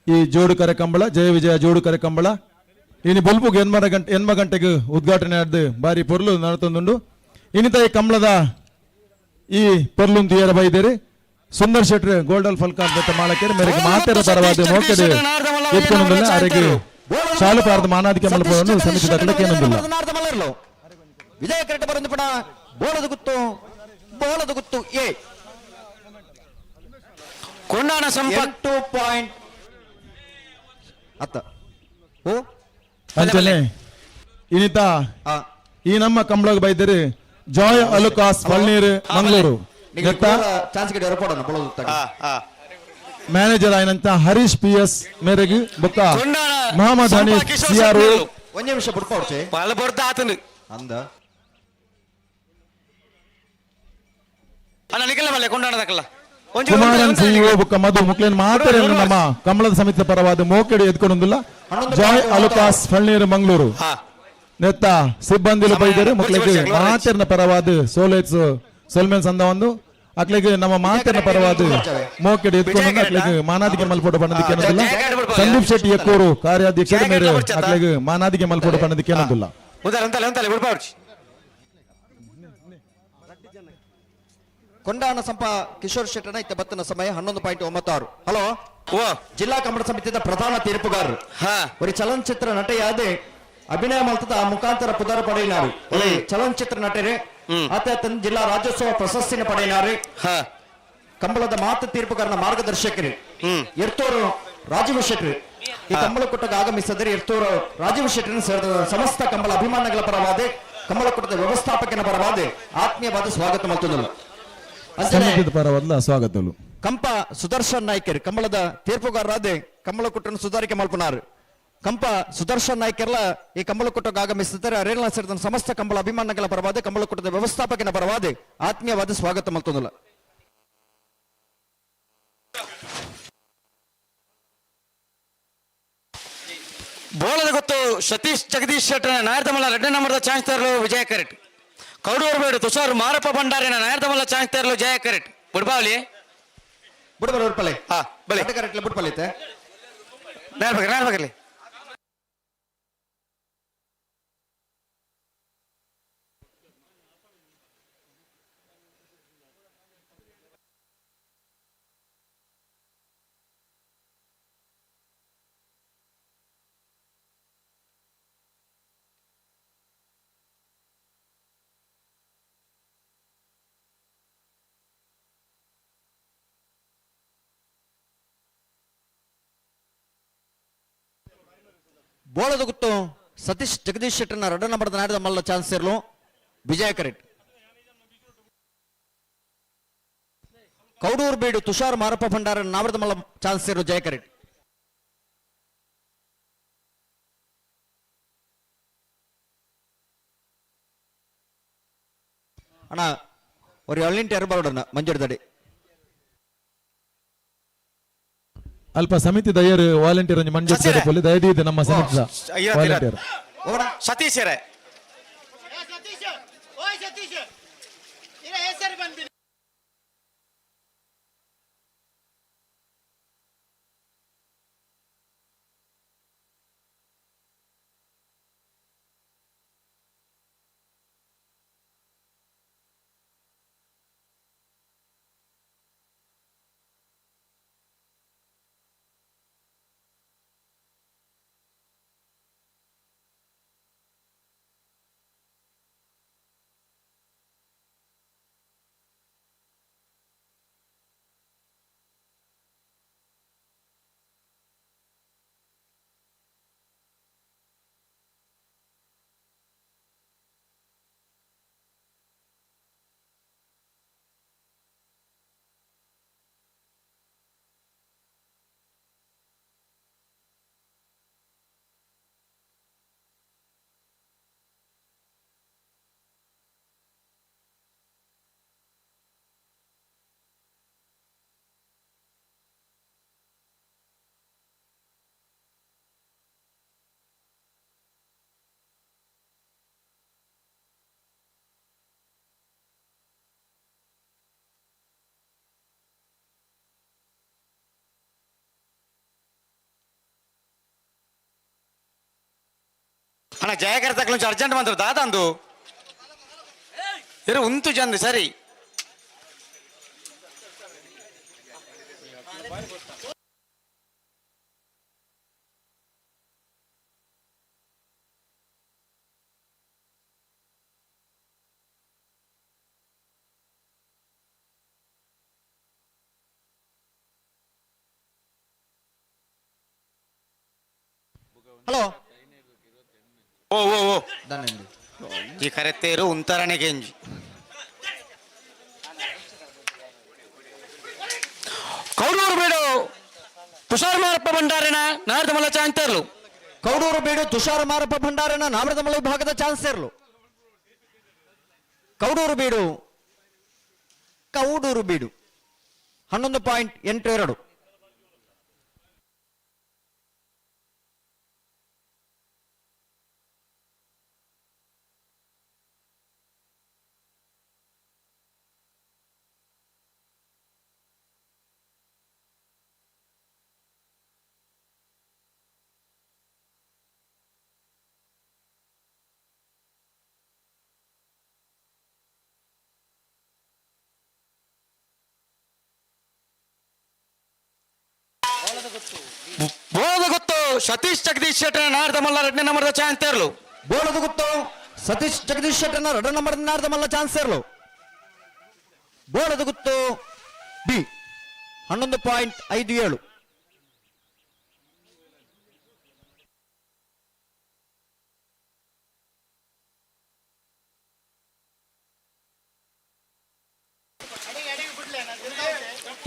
ಈ ಜೋಡುಕರೆ ಕಂಬಳ ಜಯ ವಿಜಯ ಜೋಡುಕರೆ ಕಂಬಳ ಇನ್ನು ಬಲ್ಪುಗೆ 8 ಗಂಟೆಗೆ ಉದ್ಘಾಟನೆ ಆಡ್ದು ಬಾರಿ ಪೊರ್ಲು ನಡತೊಂದುಂಡು. ಇನ್ನಿತ ಈ ಕಂಬಳದ ಈ ಪೊರ್ಲು ತೀಯರ ಬೈದೇರಿ ಸುಂದರ್ ಶೆಟ್ರ್ ಗೋಲ್ಡಲ್ ಫಲ್ಕಾರ್ ಮಾಲಕೇರಿ ಮೇರೆಗೆ ಮಾತೆರ ಪರವಾದ ಮೋಕೆಡೆ ಎತ್ಕೊಂಡಲ್ಲ ಅರೆಗೆ ಶಾಲು ಪಾರದ ಮಾನಾದಿಕೆ ಮಲ್ಪವನ್ನು ಸಮಿತಿ ದಾಖಲೆಗೆ ಏನೊಂದಿಲ್ಲ. ವಿಜಯ ಕರೆಕ್ಟ್ ಬರೆದು ಕೂಡ ಬೋಲದ ಗುತ್ತು ಎ ಕೊಂಡಾಣ ಸಂಪತ್ 2.10 ಅಂಚನೆ ಇನ್ನಿತ ಈ ನಮ್ಮ ಕಂಬಳಗೆ ಬೈದರೆ ಜಾಯ್ ಅಲುಕಾಸ್ ಪಳ್ನೀರ್ ಮಂಗಳೂರು ಮ್ಯಾನೇಜರ್ ಆಯ್ನಂತ ಹರೀಶ್ PS ಮೇರೆಗೆ ಬೊಕ್ಕ ಮೊಹಮ್ಮದ್ ಹನೀಫ್ CR ಒಂದು ನಿಮಿಷ ಬಿಡ್ಪೋಡ್ಚೆ ಪಾಲ ಬರ್ತಾ ಆತನು ಅಂದ ಅಣ್ಣ ನಿಕಲ್ಲ ಬಲ್ಲೆ ಕೊಂಡಾಣದಕಲ್ಲ ಕುಮಾರನ್ CEO ಬುಕ್ಕ ಮಧು ಮುಕ್ಲೇನ್ ಮಾತ್ರ ನಮ್ಮ ಕಂಬಳದ ಸಮಿತಿ ಪರವಾದ ಮೋಕೆಡೆ ಎದ್ಕೊಂಡೊಂದಿಲ್ಲ. ಜಾಯ್ ಅಲುಕಾಸ್ ಪಳ್ನೀರ್ ಮಂಗಳೂರು ನೆತ್ತ ಸಿಬ್ಬಂದಿಲು ಬೈದರೆ ಮುಕ್ಲಿಗೆ ಮಾತೆರ್ನ ಪರವಾದ ಸೋಲ್ಮೇನ್ ಸಂದ ಒಂದು ಅಕ್ಲಿಗೆ ನಮ್ಮ ಮಾತೆರ್ನ ಪರವಾದ ಮೋಕೆಡೆ ಎದ್ಕೊಂಡು ಅಕ್ಲಿಗೆ ಮಾನಾದಿಗೆ ಮಲ್ಪೋಟ ಬಣ್ಣದಕ್ಕೆ ಏನಂದಿಲ್ಲ. ಸಂದೀಪ್ ಶೆಟ್ಟಿ ಎಕ್ಕೂರು ಕಾರ್ಯಾಧ್ಯಕ್ಷರ ಮೇರೆ ಅಕ್ಲಿಗೆ ಮಾನಾದಿಗೆ ಮಲ್ಪೋಟ ಬಣ್ಣದಕ್ಕೆ ಏನಂದಿಲ್ಲ. ಕೊಂಡಾಣ ಸಂಪ ಕಿಶೋರ್ ಶೆಟ್ಟನ ಇತ್ತ ಬತ್ತನ ಸಮಯ 11.96. ಹಲೋ ಜಿಲ್ಲಾ ಕಂಬಳ ಸಮಿತಿಯ ಪ್ರಧಾನ ತೀರ್ಪುಗಾರರು ಒಂದು ಚಲನಚಿತ್ರ ನಟೆಯಾದ ಅಭಿನಯ ಮಲ್ತದ ಮುಖಾಂತರ ಪುದರ ಪಡೆಯಿನಾರು ಚಲನಚಿತ್ರ ನಟರೆ ಆತ ಜಿಲ್ಲಾ ರಾಜ್ಯೋತ್ಸವ ಪ್ರಶಸ್ತಿನ ಪಡೆಯಿನಾರು ಕಂಬಳದ ಮಾತು ತೀರ್ಪುಗಾರನ ಮಾರ್ಗದರ್ಶಕರು ಎರ್ತೂರು ರಾಜೀವ್ ಶೆಟ್ಟಿ ಈ ಕಂಬಳಕೂಟಕ್ಕೆ ಆಗಮಿಸಿದರೆ ಎರ್ತೂರು ರಾಜೀವ್ ಶೆಟ್ಟಿನ ಸೇರಿದ ಸಮಸ್ತ ಕಂಬಳ ಅಭಿಮಾನಿಗಳ ಪರವಾದ ಕಂಬಳಕೂಟದ ವ್ಯವಸ್ಥಾಪಕನ ಪರವಾದ ಆತ್ಮೀಯವಾದ ಸ್ವಾಗತ ಮಲ್ತದಲು ಪರವಾದ ಸ್ವಾಗತಲು ಕಂಪ ಸುದರ್ಶನ್ ನಾಯ್ಕರ್ ಕಂಬಳದ ತೀರ್ಪುಗಾರರಾದ ಕಂಬಳಕೂಟನ್ನು ಸುಧಾರಿಕೆ ಮಲ್ಪನಾರು ಕಂಪ ಸುದರ್ಶನ್ ನಾಯ್ಕರ್ಲ ಈ ಕಂಬಳಕೂಟಕ್ಕೆ ಆಗಮಿಸಿದರೆ ಅರೇಲ ಸೇರಿದ ಸಮಸ್ತ ಕಂಬಳ ಅಭಿಮಾನಿಗಳ ಪರವಾದ ಕಂಬಳಕೂಟದ ವ್ಯವಸ್ಥಾಪಕನ ಪರವಾದ ಆತ್ಮೀಯವಾದ ಸ್ವಾಗತ ಮಲ್ತದಲ್ಲ. ಬೋಳದ ಗೊತ್ತು ಸತೀಶ್ ಜಗದೀಶ್ ಶೆಟ್ಟರ ನಾಯರ್ದಮಲ್ಲ 2ನೇ ನಂಬರ್ದ ಚಾನ್ಸ್ ತರಲು ವಿಜಯ ಕರೆಟ್ ಕೌಡೂರು ಬೇಡು ತುಷಾರ್ ಮಾರಪ್ಪ ಭಂಡಾರಿನ ನಾಯರ್ದಮಲ್ಲ ಚಾನ್ಸ್ ತರಲು ಜಯ ಕರೆಟ್ ಬುಡ್ಬಾವಲಿ ಬುಡ್ಬಾವಲಿ ಹಾ ಬಲಿ ಕರೆಕ್ಟ್ ಬುಡ್ಬಾವಲಿ ಐತೆ ನಾಯರ್ಬಾಗಲಿ ಬೋಳದ ಗುತ್ತು ಸತೀಶ್ ಜಗದೀಶ್ ಶೆಟ್ಟರ್ನ 2ನೇ ನಂಬರ್ದ ನಾಡಿದ ಮಲ್ಲ ಚಾನ್ಸ್ ಸೇರಲು ವಿಜಯ ಕರೆಟ್ ಕೌಡೂರು ಬೀಡು ತುಷಾರ್ ಮಾರಪ್ಪ ಭಂಡಾರ ನಾವರದ ಮಲ್ಲ ಚಾನ್ಸ್ ಸೇರಲು ಜಯ ಕರೆಟ್ ಅಣ್ಣ ஒரு 7 ಎರಬಾರ್ಡನ್ನ ಮಂಜೂರ್ದಡಿ ಅಲ್ಪ ಸಮಿತಿ ದಯರು ವಾಲಂಟಿಯರ್ ಮಂಜೂರು ದಯದಿ ನಮ್ಮ ಸಮಿತಿ ವಾಲಂಟಿಯರ್ ಸತೀಶ್ అన్న జయకర్ తక్కువ నుంచి అర్జెంట్ మంత్రం దాదాందు ఎరు ఉంతు జంది సరి హలో ಓ ಓ ಓ ಈ ಕರೆತ್ತೇರು ಉಂತರನೆ ಗೆಂಜಿ ಕೌಡೂರು ಬೇಡು ತುಷಾರ ಮಾರಪ್ಪ ಭಂಡಾರಿನ ನಾರದಮಲ್ಲ ಚಾನ್ಸರ್ಲು ಕೌಡೂರು ಬೇಡು ತುಷಾರ ಮಾರಪ್ಪ ಭಂಡಾರಿನ ನಾರದಮಲ್ಲ ವಿಭಾಗದ ಚಾನ್ಸರ್ಲು ಕೌಡೂರು ಬೀಡು 11.82 ಬೋಳದ ಗೊತ್ತು ಸತೀಶ್ ಜಗದೀಶ್ ಶೆಟ್ಟನ ನಾರದ ಮಲ್ಲ 2ನೇ ನಂಬರ್ದ ಚಾನ್ಸ್ ತೇರ್ಲು. ಬೋಳದ ಗುತ್ತು ಸತೀಶ್ ಜಗದೀಶ್ ಶೆಟ್ಟನ 2 ನಂಬರ್ ನಾರದ ಮಲ್ಲ ಚಾನ್ಸ್ ಸೇರ್ಲು. ಬೋಳದ ಗುತ್ತು ಬಿ 11.57.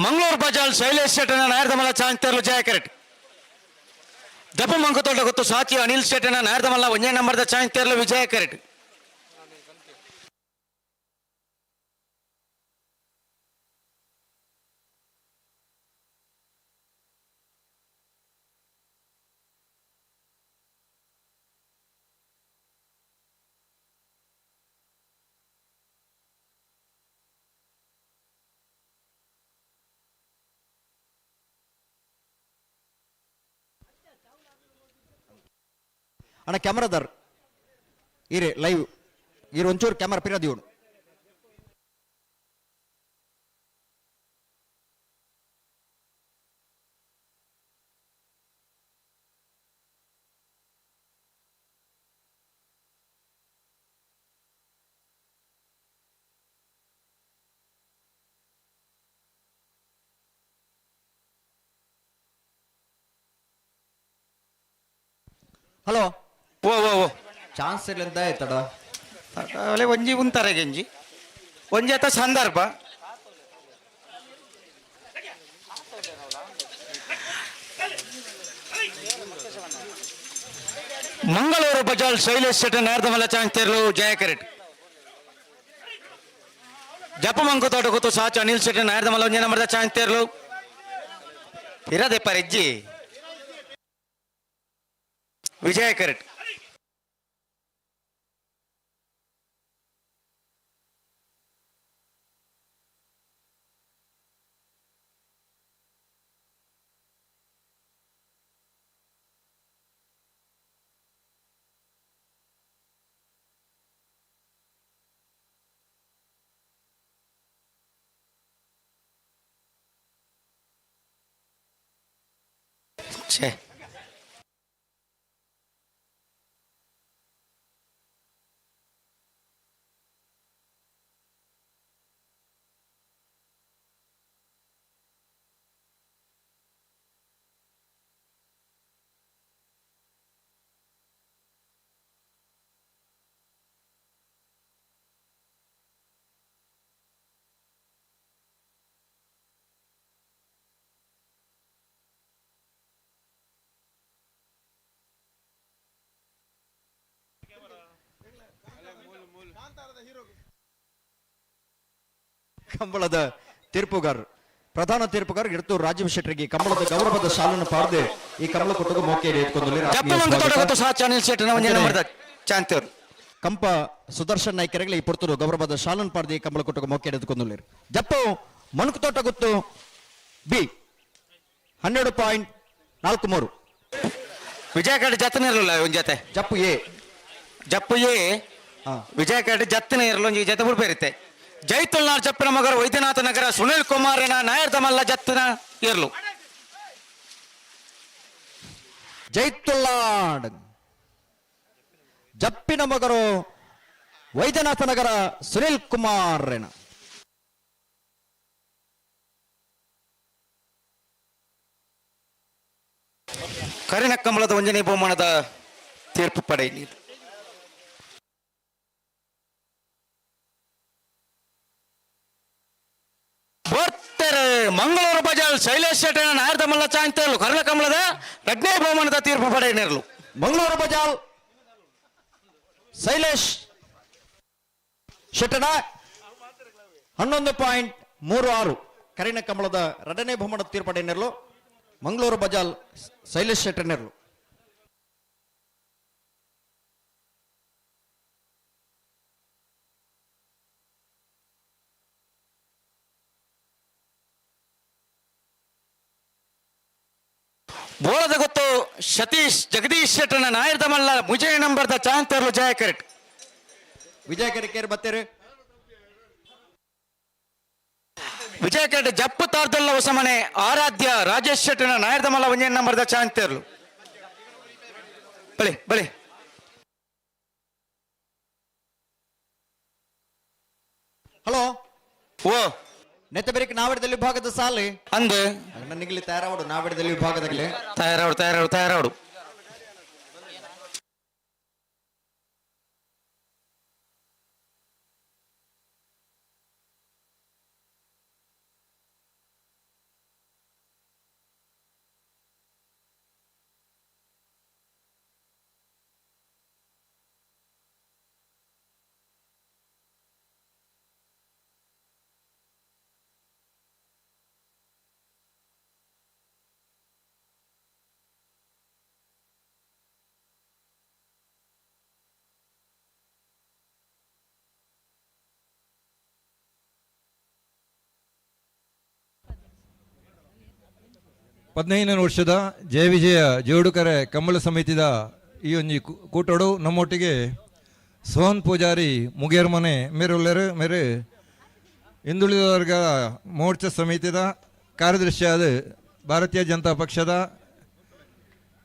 ಮಂಗಳೂರು ಬಜಾಲ್ ಶೈಲೇಶ್ ಶೆಟ್ಟನ ನಾರದ ಮಲ್ಲ ಚಾನ್ಸ್ ತೇರ್ಲು ಜಯ ಕರೆಕ್ಟ್. ದಪ್ಪ ಮಂಕತೋಟ ಗೊತ್ತು ಸಾಚಿ ಅನಿಲ್ ಶೆಟ್ಟನ ನಾರದ ಮಲ್ಲ 1ನೇ ನಂಬರ್ದ ಚಾನ್ಸ್ ತೇರ್ಲು ವಿಜಯ ಕರೆಕ್ಟ್. ಅಣ್ಣ ಕ್ಯಾಮರಾದಾರ್ ಇರೇ ಲೈವ್ ಇರು ಒಂಚೂರು ಕ್ಯಾಮರಾ ಪಿರದಿಯೋಡು. ಹಲೋ ಓ ಓ ಓ ಚಾನ್ಸ್ ಇರ್ಲಿಂದ ಆಯ್ತಡ ಅಲೆ ಒಂಜಿ ಉಂತಾರೆ ಗೆಂಜಿ ಒಂಜಿ ಆತ ಸಂದರ್ಭ ಮಂಗಳೂರು ಬಜಾಲ್ ಶೈಲೇಶ್ ಶೆಟ್ಟ ನಾರದ ಮಲ್ಲ ಚಾನ್ಸ್ ತೇರ್ಲು ಜಯ ಕರೆಕ್ಟ್. ಜಪ ಮಂಕು ತೋಟ ಗೊತ್ತು ಸಾಚು ಅನಿಲ್ ಶೆಟ್ಟ ನಾರದ ಮಲ್ಲ 1ನೇ ನಂಬರ್ದ ಚಾನ್ಸ್ ತೇರ್ಲು ಇರದೆ ಪರೆಜ್ಜಿ ವಿಜಯ ಕರೆಕ್ಟ್. ಛೇ ಕಂಬಳದ ತೀರ್ಪುಗಾರ್ ಪ್ರಧಾನ ತೀರ್ಪುಗಾರ್ ಇರ್ತೂರು ರಾಜೀವ್ ಶೆಟ್ಟರಿಗೆ ಕಂಬಳದ ಗೌರವದ ಶಾಲನ್ನು ಪಾಡದೆ ಈ ಕಂಬಳ ಕೊಟ್ಟಗ ಮೋಕೆ ಕಂಪ ಸುದರ್ಶನ್ ನಾಯ್ಕರಿಗೆ ಈ ಪುರ್ತೂರು ಗೌರವದ ಶಾಲನ್ನು ಪಾಡದೆ ಈ ಕಂಬಳ ಕೊಟ್ಟಗ ಮೋಕೆ ಎಡೆದುಕೊಂಡಿರು. ಜಪ್ಪು ಮಣಕು ತೋಟ ಗೊತ್ತು ಬಿ 12.43. ವಿಜಯ ಕಾರ್ಡ್ ಜತ್ತನೇ ಇರಲಿಲ್ಲ ಒಂದ್ ಜೊತೆ ಜಪ್ಪು ಎ ವಿಜಯ ಕಾರ್ಡ್ ಜತ್ತನೇ ಇರಲ್ಲ ಒಂಜಿ ಜೊತೆ ಬಿಡ್ಬೇರಿತ್ತೆ. ಜೈತುಲ್ನಾರ್ ಜಪ್ಪಿನ ಮಗರು ವೈದ್ಯನಾಥ ನಗರ ಸುನಿಲ್ ಕುಮಾರನ ನಾಯರ್ದ ಮಲ್ಲ ಜತ್ತಿನ ಇರ್ಲು. ಜೈತುಲ್ನಾಡ್ ಜಪ್ಪಿನ ಮಗರು ವೈದ್ಯನಾಥ ನಗರ ಸುನಿಲ್ ಕುಮಾರನ ಕರಿನ ಕಂಬಳದ 1ನೇ ಬಹುಮಾನದ ತೀರ್ಪು ಪಡೆಯಿರಿ. ಮಂಗಳೂರು ಬಜಾಲ್ ಶೈಲೇಶ್ ಶೆಟ್ಟನ ನಾರದ ಮಲ್ಲ ಚಾನ್ಸ್ ತೇರ್ಲು ಕರ್ಣ ಕಂಬಳದ 2ನೇ ಬಹುಮಾನದ ತೀರ್ಪು ಪಡೆಯಿರು. ಮಂಗಳೂರು ಬಜಾಲ್ ಶೈಲೇಶ್ ಶೆಟ್ಟನ 11.36 ಕರಿನ ಕಂಬಳದ 2ನೇ ಬಹುಮಾನದ ತೀರ್ಪು ಪಡೆಯಿರು. ಮಂಗಳೂರು ಬಜಾಲ್ ಶೈಲೇಶ್ ಶೆಟ್ಟನೆರ್ಲು. ಬೋಳದ ಗೊತ್ತು ಸತೀಶ್ ಜಗದೀಶ್ ಶೆಟ್ಟನ ನಾಯರ್ದ ಮಲ್ಲ ಮುಜಯ ನಂಬರ್ದ ಚಾನ್ಸ್ ತೇರ್ಲು ಜಯ ಕರೆಕ್ಟ್. ವಿಜಯ ಕರೆಕ್ಟ್ ಬತ್ತೇರು ವಿಜಯ ಕರೆಕ್ಟ್ ಜಪ್ಪು ತಾರ್ದಲ್ಲ ಹೊಸಮನೆ ಆರಾಧ್ಯ ರಾಜೇಶ್ ಶೆಟ್ಟನ ನಾಯರ್ದ ಮಲ್ಲ 1ನೇ ನಂಬರ್ದ ಚಾನ್ಸ್ ತೇರ್ಲು ಬಳಿ ಬಳಿ ಹಲೋ ಓ ನೆತ್ತಬೆರಿಕ್ ನಾವಿಡದಲ್ಲಿ ವಿಭಾಗದ ಸಾಲಿ ಅಂದು ನನಗಿಲ್ಲಿ ತಯಾರಾವಡು ನಾವಿಡದಲ್ಲಿ ವಿಭಾಗದಲ್ಲಿ ತಯಾರಾಡು ಹದಿನೈದನೇ ವರ್ಷದ ಜಯ ವಿಜಯ ಜೋಡುಕರೆ ಕಂಬಳ ಸಮಿತಿದ ಈ ಒಂಜಿ ಕೂಟೋಡು ನಮ್ಮೊಟ್ಟಿಗೆ ಸೋಹನ್ ಪೂಜಾರಿ ಮುಗೇರ್ ಮನೆ ಮೇರುಲ್ಲೆರು ಮೇರೆ ಹಿಂದುಳಿದ ವರ್ಗ ಮೋರ್ಚಾ ಸಮಿತಿದ ಕಾರ್ಯದರ್ಶಿಯಾದ ಭಾರತೀಯ ಜನತಾ ಪಕ್ಷದ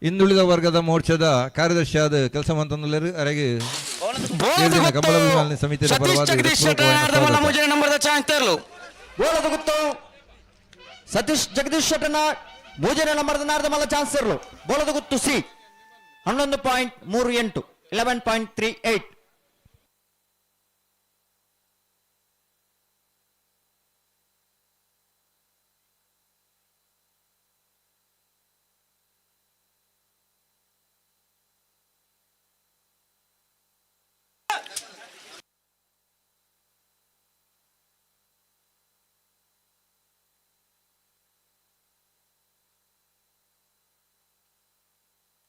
ಹಿಂದುಳಿದ ವರ್ಗದ ಮೋರ್ಚಾದ ಕಾರ್ಯದರ್ಶಿಯಾದ ಕೆಲಸ ಮಂತಂದುಲ್ಲೆರು ಅರೆಗೆ ಕಂಬಳ ಅಭಿಮಾನಿ ಸಮಿತಿಯ ಸತೀಶ್ ಜಗದೀಶ್ ಶೆಟ್ಟನ ಮೂಜನೆ ನಂಬರ್ದ ನಾರ್ದ ಮಲ್ಲ ಚಾನ್ಸ್ ಇರಲು ಬೋಲದ ಗುತ್ತು ಸಿ 11.38 11.38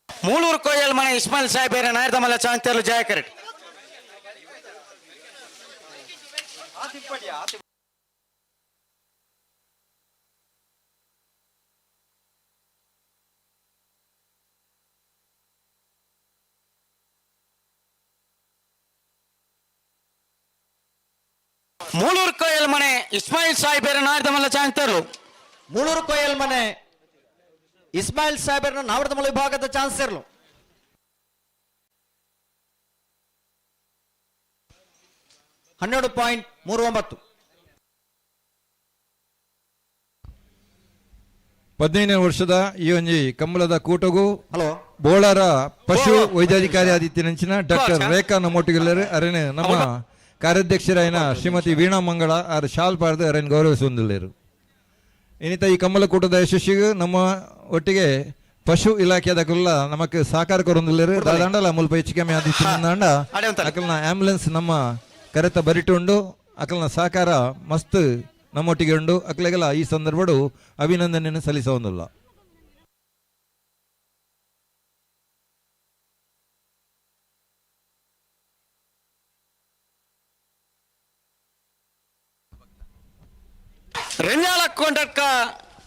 ಮೂಳೂರು ಕೊಯ್ಯಲ್ ಮನೆ ಇಸ್ಮಾಯಿಲ್ ಸಾಹೇಬರ ನಾಯರ್ದಮಲ್ಲ ಚಾಂತರ್ಲು ಜಯ ಕರೆಟ್ ಮೂಳೂರು ಕೊಯ್ಯಲ್ ಮನೆ ಇಸ್ಮಾಯಿಲ್ ಸಾಹೇಬರ ನಾಯರ್ದಮಲ್ಲ ಚಾಂತರ್ಲು ಮೂಳೂರು ಕೊಯ್ಯಲ್ ಮನೆ ಇಸ್ಮಾಯಿಲ್ ಸಾಹೇಬರನ್ನ ನಾವಡದಮಲ ವಿಭಾಗದ ಚಾನ್ಸ್ ಇರಲು 12.39 15ನೇ ವರ್ಷದ ಈ ಒಂಜಿ ಕಂಬಳದ ಕೂಟಗೂ ಬೋಳಾರ ಪಶು ವೈದ್ಯಾಧಿಕಾರಿ ಆದಿತ್ಯನಂಚಿನ ಡಾಕ್ಟರ್ ರೇಖಾ ನಮ್ಮೊಟ್ಟಿಗೆಲ್ಲರು ಅರೇನೆ ನಮ್ಮ ಕಾರ್ಯಾಧ್ಯಕ್ಷರಾಯಿನ ಶ್ರೀಮತಿ ವೀಣಾ ಮಂಗಳ ಆರ್ ಶಾಲ್ ಪಾರ್ದು ಅರೇನ್ ಗೌರವಿಸುವಂದಿಲ್ಲೇರು ಇನ್ನಿತ ಈ ಕಂಬಳ ಕೂಟದ ಯಶಸ್ಸಿಗೂ ನಮ್ಮ ಒಟ್ಟಿಗೆ ಪಶು ಇಲಾಖೆದಕ್ಕೆಲ್ಲ ನಮಕ್ ಸಹಕಾರ ಕೊರೊಂದಿಲ್ಲೇರು ದಾದಂಡಲ ಮುಲ್ಪ ಹೆಚ್ಚು ಕಮ್ಮಿ ಆದಿತ್ಯನಂದ ಅಕಲ್ನ ಆಂಬುಲೆನ್ಸ್ ನಮ್ಮ ಕರೆತ ಬರಿಟುಂಡು ಅಕಲ್ನ ಸಹಕಾರ ಮಸ್ತ್ ನಮ್ಮೊಟ್ಟಿಗೆ ಉಂಡು ಅಕ್ಲೆಗೆಲ್ಲ ಈ ಸಂದರ್ಭಡು ಅಭಿನಂದನೆಯನ್ನು ಸಲ್ಲಿಸೋದಿಲ್ಲ. ರೆಂಜಾಲ ಕೊಂಡಡ್ಕ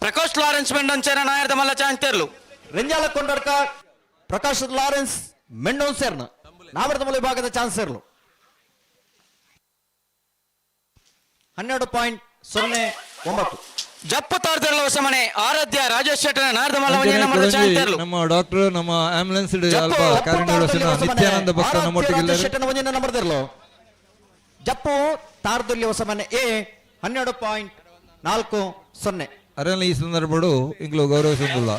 ಪ್ರಕಾಶ್ ಲಾರೆನ್ಸ್ ಮೆಂಡೊಂಚೆರ ನಾಯರ್ದ ಮಲ್ಲ ಚಾಂತರ್ಲು ರೆಂಜಾಲ ಕೊಂಡಡ್ಕ ಪ್ರಕಾಶ್ ಲಾರೆನ್ಸ್ ಮೆಂಡೊಂಚೆರ್ನ ನಾವರ್ದ ಮಲ್ಲ ವಿಭಾಗದ ಚಾನ್ಸ್ ಇರಲು 12.09 ಜಪ್ಪು ತಾರ್ದರ್ಲ ಹೊಸಮನೆ ಆರಾಧ್ಯ ರಾಜೇಶ್ ಶೆಟ್ಟನ ನಾಯರ್ದ ಮಲ್ಲ ವಂಜನ ಮಲ್ಲ ಚಾಂತರ್ಲು ನಮ್ಮ ಡಾಕ್ಟರ್ ನಮ್ಮ ಆಂಬುಲೆನ್ಸ್ ಅಲ್ಪ ಕಾರ್ಯನಿರ್ವಹಿಸಿದ ನಿತ್ಯಾನಂದ ಭಕ್ತ ನಮ್ಮೊಟ್ಟಿಗೆ ಶೆಟ್ಟನ ವಂಜನ ನಂಬರ್ದಿರಲು ಜಪ್ಪು ತಾರ್ದರ್ಲಿ ಹೊಸಮನೆ ಎ 12.40 ಅರೆಲ್ಲ ಈ ಸಂದರ್ಭಡು ಇಂಗ್ಲು ಗೌರವಿಸುವುದಿಲ್ಲ.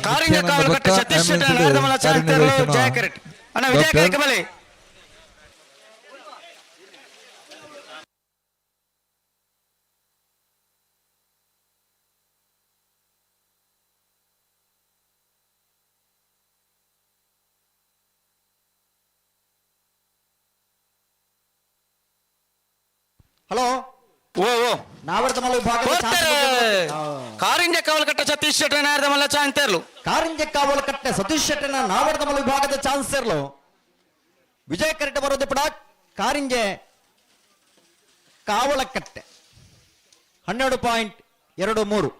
ಹಲೋ ಓ ನಾವರ್ದ ಮಲ್ಲ ವಿಭಾಗದ ಕಾರಿಂಜ ಕಾವಲಕಟ್ಟ ಸತೀಶ್ ಶೆಟ್ಟನ ನಾಯರ್ದ ಮಲ್ಲ ಚಾಂತರ್ಲು ಕಾರಿಂಜ ಕಾವಲಕಟ್ಟೆ ಸತೀಶ್ ಶೆಟ್ಟನ ನಾವರ್ದ ಮಲ್ಲ ವಿಭಾಗದ ಚಾನ್ಸ್ ಇರಲು ವಿಜಯ ಕರೆಟ ಬರೋದು ಪಡ ಕಾರಿಂಜೆ ಕಾವಲಕಟ್ಟೆ 12.23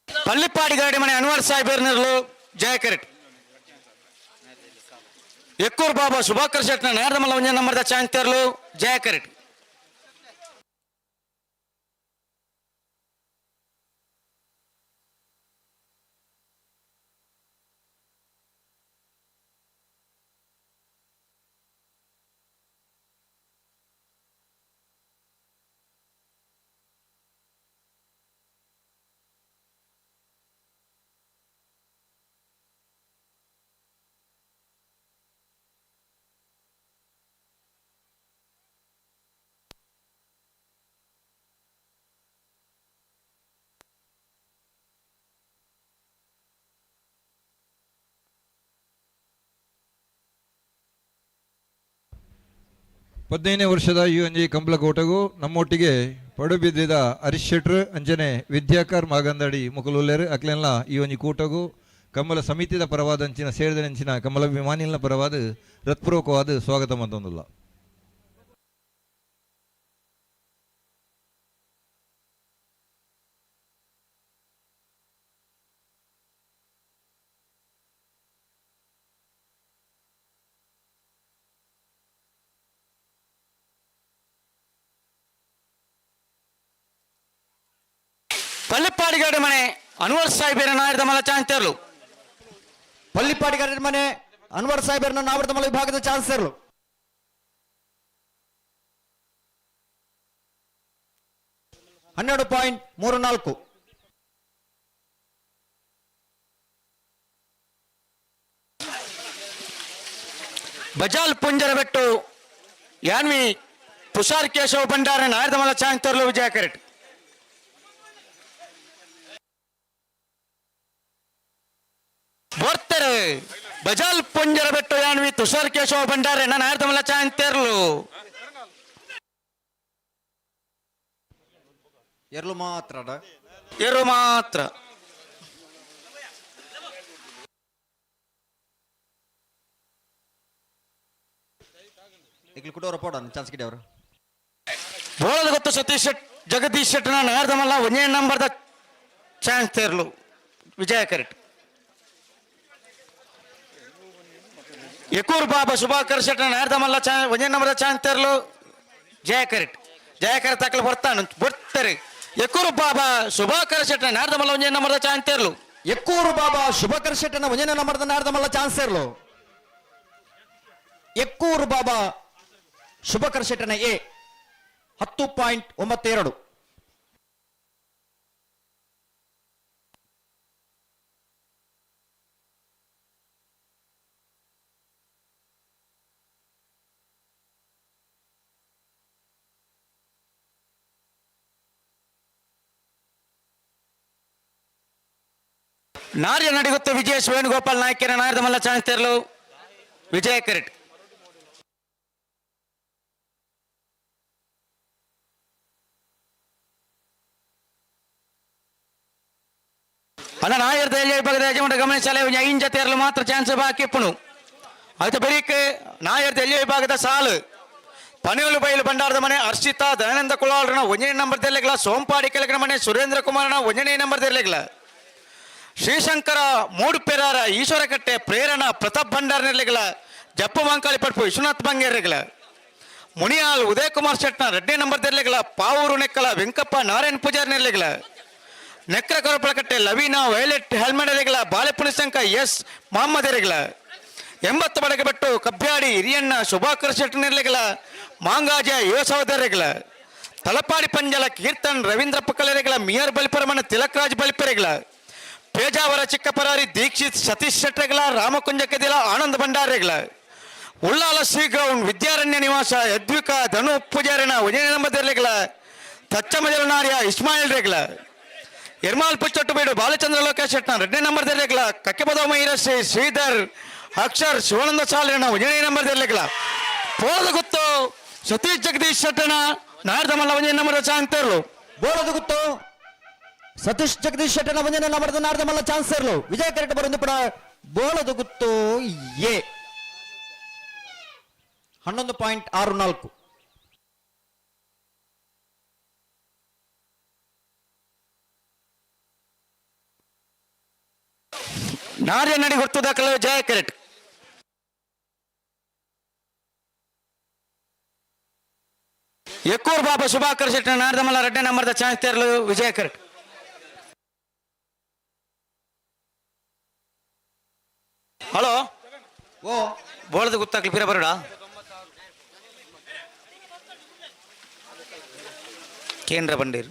పల్లిపాడి గాడి మన అన్వర్ సాహెబర్నర్లు జయకరెట్ ఎక్కూరు బాబా సుభాకర్ శెట్న నేర్దమల్ల వంజన నంబర్ద ಚಾಂತರ್ಲು ಜಯಕರೆಟ್ 15ನೇ ವರ್ಷದ ಈ ಒಂಜಿ ಕಂಬಳಕೋಟಗೂ ನಮ್ಮೊಟ್ಟಿಗೆ ಪಡುಬಿದ್ದಿದ ಹರೀಶ್ ಶೆಟ್ರ್ ಅಂಚನೆ ವಿದ್ಯಾಕರ್ ಮಾಗಂದಡಿ ಮುಕಲುಲ್ಲೇರು ಅಕ್ಲೆಲ್ಲ ಈ ಒಂಜಿ ಕೂಟಗೂ ಕಮಲ ಸಮಿತಿದ ಪರವಾದಂಚಿನ ಸೇರಿದಂಚಿನ ಕಮಲಾಭಿಮಾನಿಗಳ ಪರವಾದ ಹೃತ್ಪೂರ್ವಕವಾದ ಸ್ವಾಗತ ಮಂತೊಂದುಲ್ಲ. ಪಳ್ಳಿಪ್ಪಾಡಿಗಾಡಿ ಮನೆ ಅನ್ವರ್ ಸಾಹೇಬರ ನಾಯರದ ಮಲ ಚಾನ್ಸರ್ಲು ಪಳ್ಳಿಪ್ಪಾಡಿಗಾಡಿ ಮನೆ ಅನ್ವರ್ ಸಾಹೇಬರನ್ನ ನಾವರದ ಮಲ ವಿಭಾಗದ ಚಾನ್ಸಲರ್ಲು. $12.34. ಬಜಾಲ್ ಪುಂಜರಬೆಟ್ಟು ಯಾನ್ವಿ ತುಷಾರ್ ಕೇಶವ ಭಂಡಾರ ನಾಯರದ ಮಲ ಚಾನ್ಸರ್ಲು ವಿಜಯ ಕರೆಟ್. ಬರ್ತಾರೆ ಬಜಾಲ್ ಪುಂಜರಬೆಟ್ಟು ಯಾನ್ವಿ ತುಷಾರ್ ಕೇಶವ ಭಂಡಾರ ನಾಯರದ ಮಲ ಚಾನ್ಸರ್ಲು ಎರಡು ಮಾತ್ರ ಎರಡು ಮಾತ್ರ. ಬೋಳದ ಗೊತ್ತು ಸತೀಶ್ ಶೆಟ್ ಜಗದೀಶ್ ಶೆಟ್ನ ನಾಯರದ ಮಲ್ಲ ಒಂದೇ ನಂಬರ್ದ ಚಾನ್ಸ್ ತೇರ್ಲು ವಿಜಯ ಕರೆಟ್. ಯಕೂರ್ ಬಾಬಾ ಶುಭಾಕರ್ ಶೆಟ್ನ ನಾಯರದ ಮಲ್ಲ ಒಂದೇ ನಂಬರ್ದ ಚಾನ್ಸ್ ತೇರ್ಲು ಜಯ ಕರೆಟ್. ಜಯ ಕರೆಟ್ ತಕ್ಕಲು ಬರ್ತಾನ ಬರ್ತಾರೆ. ಯಕೂರು ಬಾಬಾ ಶುಭಾಕರ್ ಶೆಟ್ನ ನಾಯರದ ಮಲ್ಲ ಒಂದೇ ನಂಬರ್ದ ಚಾನ್ಸ್ ತೇರ್ಲು. ಯಕ್ಕೂರು ಬಾಬಾ ಶುಭಕರ್ ಶೆಟ್ಟನ ಒಂದೇ ನಂಬರ್ದ ನಾಯರದ ಮಲ್ಲ ಚಾನ್ಸ್ ತೇರ್ಲು. ಯಕ್ಕೂರು ಬಾಬಾ ಶುಭಕರ್ ಶೆಟ್ಟನ ಎ 10.92. ನಾರ್ಯ ನಡಿಗುತ್ತ ವಿಜಯೇಶ್ ವೇಣುಗೋಪಾಲ್ ನಾಯ್ಕರ ನಾಯರದ ಮಲ್ಲ ಚಾನ್ಸ್ ತೇರ್ಲು ವಿಜಯ ಕರೆಟ್. ಅಲ್ಲ ನಾಯರ್ದ ವಿಭಾಗದ ಯಜಮಾನ ಗಮನಿಸಲೇ ಇಂಜ ತೇರಲು ಮಾತ್ರ ಚಾನ್ಸ್ ಬಾಕಿಪ್ಪುನು ಅದು ಬರೀಕೆ ನಾಯರ್ದ ವಿಭಾಗದ ಸಾಲು ಪನೇಲು ಬೈಲು ಭಂಡಾರದ ಮನೆ ಹರ್ಷಿತಾ ದಯಾನಂದ ಕುಳಾಳ್ರನ ಒಂದನೇ ನಂಬರ್ ತೆರಲಿಗಲ ಸೋಂಪಾಡಿ ಕೆಳಗಿನ ಮನೆ ಸುರೇಂದ್ರ ಕುಮಾರನ ಒಂದನೇ ನಂಬರ್ ತೆರಲಿಗಲ ಶ್ರೀಶಂಕರ ಮೂಡುಪೆರಾರ ಈಶ್ವರಕಟ್ಟೆ ಪ್ರೇರಣ ಪ್ರತಾಪ್ ಭಂಡಾರ ನಿರ್ಲಿಗಲ ಜಪ್ಪು ಮಂಕಾಳಿ ಪಡ್ಪು ವಿಶ್ವನಾಥ್ ಬಂಗೇರಿಗಲ ಮುನಿಯಾಲ್ ಉದಯ್ ಕುಮಾರ್ ಶೆಟ್ನ 2ನೇ ನಂಬರ್ ತೆರಲಿಗಲ ಪಾವೂರು ನೆಕ್ಕಲ ವೆಂಕಪ್ಪ ನಾರಾಯಣ್ ಪೂಜಾರಿ ನಿರ್ಲಿಗಲ ನೆಕ್ರ ಕೊರಪಳಕಟ್ಟೆ ಲವೀನಾ ವೈಲೆಟ್ ಹೆಲ್ಮೆಟ್ ಎರೆಗಲ ಬಾಳೆಪುಣಿಸಂಕ ಎಸ್ ಮೊಹಮ್ಮದ್ ಎರೆಗಲ 80 ಬಡಗೆ ಬಿಟ್ಟು ಕಬ್ಬ್ಯಾಡಿ ಹಿರಿಯಣ್ಣ ಶುಭಾಕರ್ ಶೆಟ್ಟಿ ನಿರ್ಲೆಗಲ ಮಾಂಗಾಜ ಯುವ ಸಹೋದರರೆಗಲ ತಲಪಾಡಿ ಪಂಜಲ ಕೀರ್ತನ್ ರವೀಂದ್ರ ಪಕ್ಕಲೆರೆಗಲ ಮಿಯರ್ ಬಲಿಪರಮಣ ತಿಲಕ್ರಾಜ್ ಬಲಿಪರೆಗಲ ಪೇಜಾವರ ಚಿಕ್ಕಪರಾರಿ ದೀಕ್ಷಿತ್ ಸತೀಶ್ ಶೆಟ್ಟರೆಗಲ ರಾಮಕುಂಜ ಕೆದಿಲ ಆನಂದ್ ಭಂಡಾರೆಗಲ ಉಳ್ಳಾಲ ಶ್ರೀ ಗ್ರೌಂಡ್ ವಿದ್ಯಾರಣ್ಯ ನಿವಾಸ ಯದ್ವಿಕಾ ಧನು ಪೂಜಾರಿನ 1ನೇ ನಂಬರ್ ತೆರಲೆಗಲ ತಚ್ಚಮಜಲನಾರ್ಯ ಇಸ್ಮಾಯಿಲ್ ರೆಗಲ ಎರ್ಮಾಲ್ ಪುಚ್ಚೊಟ್ಟುಬೇಡು ಬಾಲಚಂದ್ರ ಲೋಕೇಶ್ ಶೆಟ್ನ 2ನೇ ನಂಬರ್ ತೆರಲೆಗಲ ಕಕ್ಕೆಬದವ ಮೈರಶ್ರೀ ಶ್ರೀಧರ್ ಅಕ್ಷರ್ ಶಿವಾನಂದ ಸಾಲಿನ 1ನೇ ನಂಬರ್ ತೆರಲೆಗಲ ಬೋಳದ ಗುತ್ತು ಸತೀಶ್ ಜಗದೀಶ್ ಶೆಟ್ಟನ ನಾಯರದ ಮಲ್ಲ 1ನೇ ನಂಬರ್ ಚಾನ್ಸ್ ತೇರ್ಲು. ಬೋಳದ ಗುತ್ತು ಸತೀಶ್ ಜಗದೀಶ್ ಶೆಟ್ಟನ 1ನೇ ನಂಬರ್ದ ನಾಯರದ ಮಲ್ಲ ಚಾನ್ಸ್ ತೇರ್ಲು ವಿಜಯ ಕರೆಕ್ಟ್ ಬರೋದು ಕೂಡ ಬೋಳದ ಗುತ್ತು ಎ 11.64. ನಾರ್ಯ ನಡಿ ಹೊತ್ತು ದಾಖಲೆ ಜಯ ಕರೆಕ್ಟ್. ಯಕ್ಕೂರ್ ಬಾಬಾ ಶುಭಾಕರ್ ಶೆಟ್ನ ನಾರದ ಮಲ್ಲ 2ನೇ ನಂಬರ್ದ ಚಾನ್ಸ್ ತೇರಲು ವಿಜಯ ಕರೆಕ್ಟ್. ಹಲೋ ಓ ಬೋಳದ ಗೊತ್ತಾಗ್ಲಿ ಫಿರ ಬರೋಡ ಕೇಂದ್ರ ಬಂಡೀರ್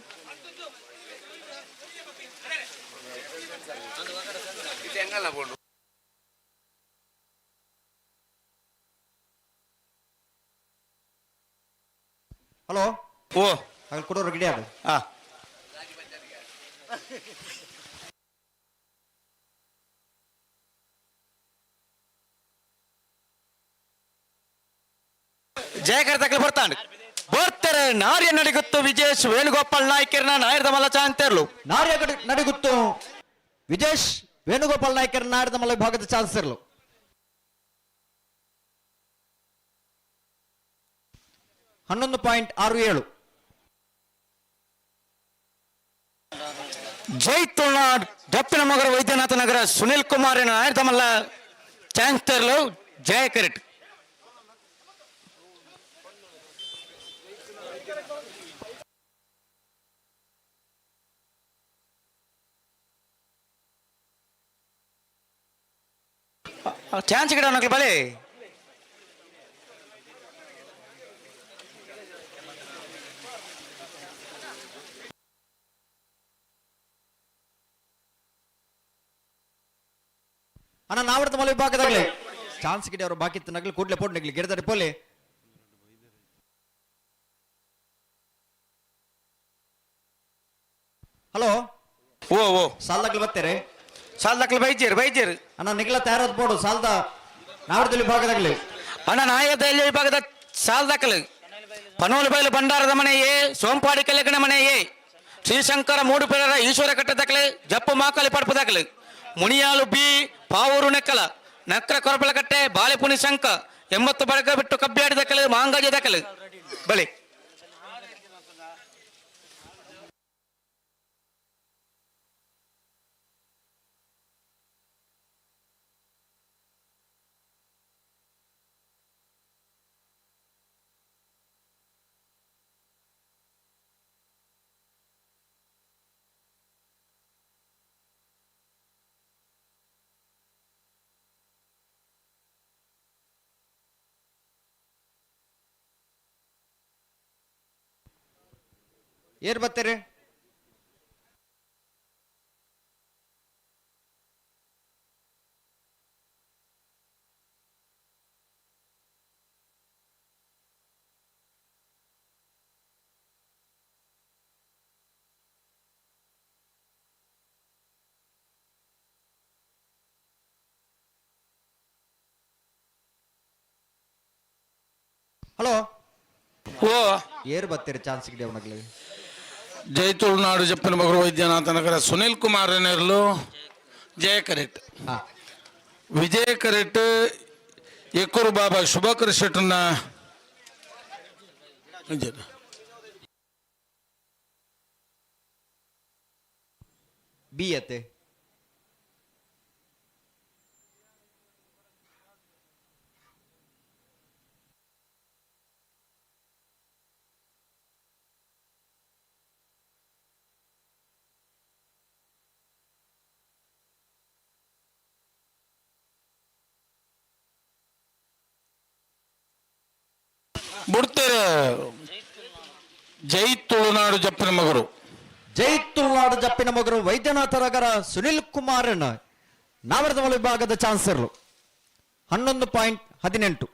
ಹಲೋ ಓ ಅಲ್ಲಿ ಕೊಡೋರು ಗಿಡಿ ಅದು ಜಯಕರ ತಕ್ಕಲು ಬರ್ತಾಂಡು ಬರ್ತಾರೆ ನಾರ್ಯ ನಡಿಗುತ್ತು ವಿಜೇಶ್ ವೇಣುಗೋಪಾಲ್ ನಾಯ್ಕರ್ನ ನಾಯರದ ಮಲ್ಲ ಚಾಂತರ್ಲು ನಾರ್ಯ ನಡಿಗುತ್ತು ವಿಜೇಶ್ ವೇಣುಗೋಪಾಲ್ ನಾಯ್ಕರ್ ನಾಯರದ ಮಲ್ಲ ವಿಭಾಗದ ಚಾನ್ಸ್ ಇರಲು 11.67. ಜೈ ತುಳುನಾಡ್ ದಪ್ಪಿನ ಮಗರ ವೈದ್ಯನಾಥ ನಗರ ಸುನಿಲ್ ಕುಮಾರ್ ನಾಯರದ ಮಲ್ಲ ಚಾಂತರ್ಲು ಜಯಕರಿಟ್ ಚಾನ್ಸ್ ಗಿಡ ನಕಲಿ ಬಲೆ ಅಣ್ಣ ನಾವರ್ತ ಮಲ ವಿಭಾಗದಾಗಲೇ ಚಾನ್ಸ್ ಗಿಡ ಅವರು ಬಾಕಿ ಇತ್ತು ನಗಲಿ ಕೂಡ್ಲೆ ಪೋಟ್ ನಗಲಿ ಗಿಡದಾರೆ ಪೋಲೆ ಹಲೋ ಓ ಓ ಸಾಲ್ದಾಗ್ಲಿ ಬರ್ತಾರೆ ಸಾಲ್ದಾಗ್ಲಿ ಬೈಜೇರು ಅಣ್ಣ ನಿಗ್ಲ ತಯಾರಾದ ಬೋಡು ಸಾಲ್ದ ನಾವರ್ದಲ್ಲಿ ವಿಭಾಗದಾಗಲಿ ಅಣ್ಣ ನಾಯದಲ್ಲಿ ವಿಭಾಗದ ಸಾಲ್ದಾಕಲು ಪನೋಲು ಬಯಲು ಭಂಡಾರದ ಮನೆಯೇ ಸೋಂಪಾಡಿ ಕಲೆಗಣ ಮನೆಯೇ ಶ್ರೀಶಂಕರ ಮೂಡುಪೆರರ ಈಶ್ವರ ಕಟ್ಟದಕಲೆ ಜಪ್ಪು ಮಾಕಲಿ ಪಡಪದಕಲು ಮುನಿಯಾಲು ಬಿ ಪಾವೂರು ನೆಕ್ಕಲ ನಕ್ರ ಕೊರಪಲ ಕಟ್ಟೆ ಬಾಲೆಪುನಿ ಶಂಕ 80 ಬಡಗ ಬಿಟ್ಟು ಕಬ್ಬಿಯಾಡಿದ ಕಲೆ ಮಾಂಗಾಜ ದಕಲು ಬಲೆ ಏರ್ ಬರ್ತೀರಿ ಹಲೋ ಓ ಏರ್ ಬರ್ತೀರಿ ಚಾನ್ಸ್ ಗಿಡ ಅವನಗ್ಲಿ ಜೈ ತುಳುನಾಡು ಜಪ್ಪನ ಮಗರು ವೈದ್ಯನಾಥ ನಗರ ಸುನಿಲ್ ಕುಮಾರ್ ನೆರಲು ಜಯ ಕರೆಟ್ ವಿಜಯ ಕರೆಟ್ ಎಕ್ಕೂರು ಬಾಬಾ ಶುಭಕರ್ ಶೆಟ್ಟನ್ನ ಬಿ ಅತ್ತೆ ಬಿಡ್ತಾರೆ ಜೈ ತುಳುನಾಡು ಜಪ್ಪನ ಮಗರು ಜೈ ತುಳುನಾಡು ಜಪ್ಪಿನ ಮಗರು ವೈದ್ಯನಾಥ ನಗರ ಸುನಿಲ್ ಕುಮಾರನ್ ನಾವರದ ವಿಭಾಗದ ಚಾನ್ಸ್ ಇರಲು 11.18.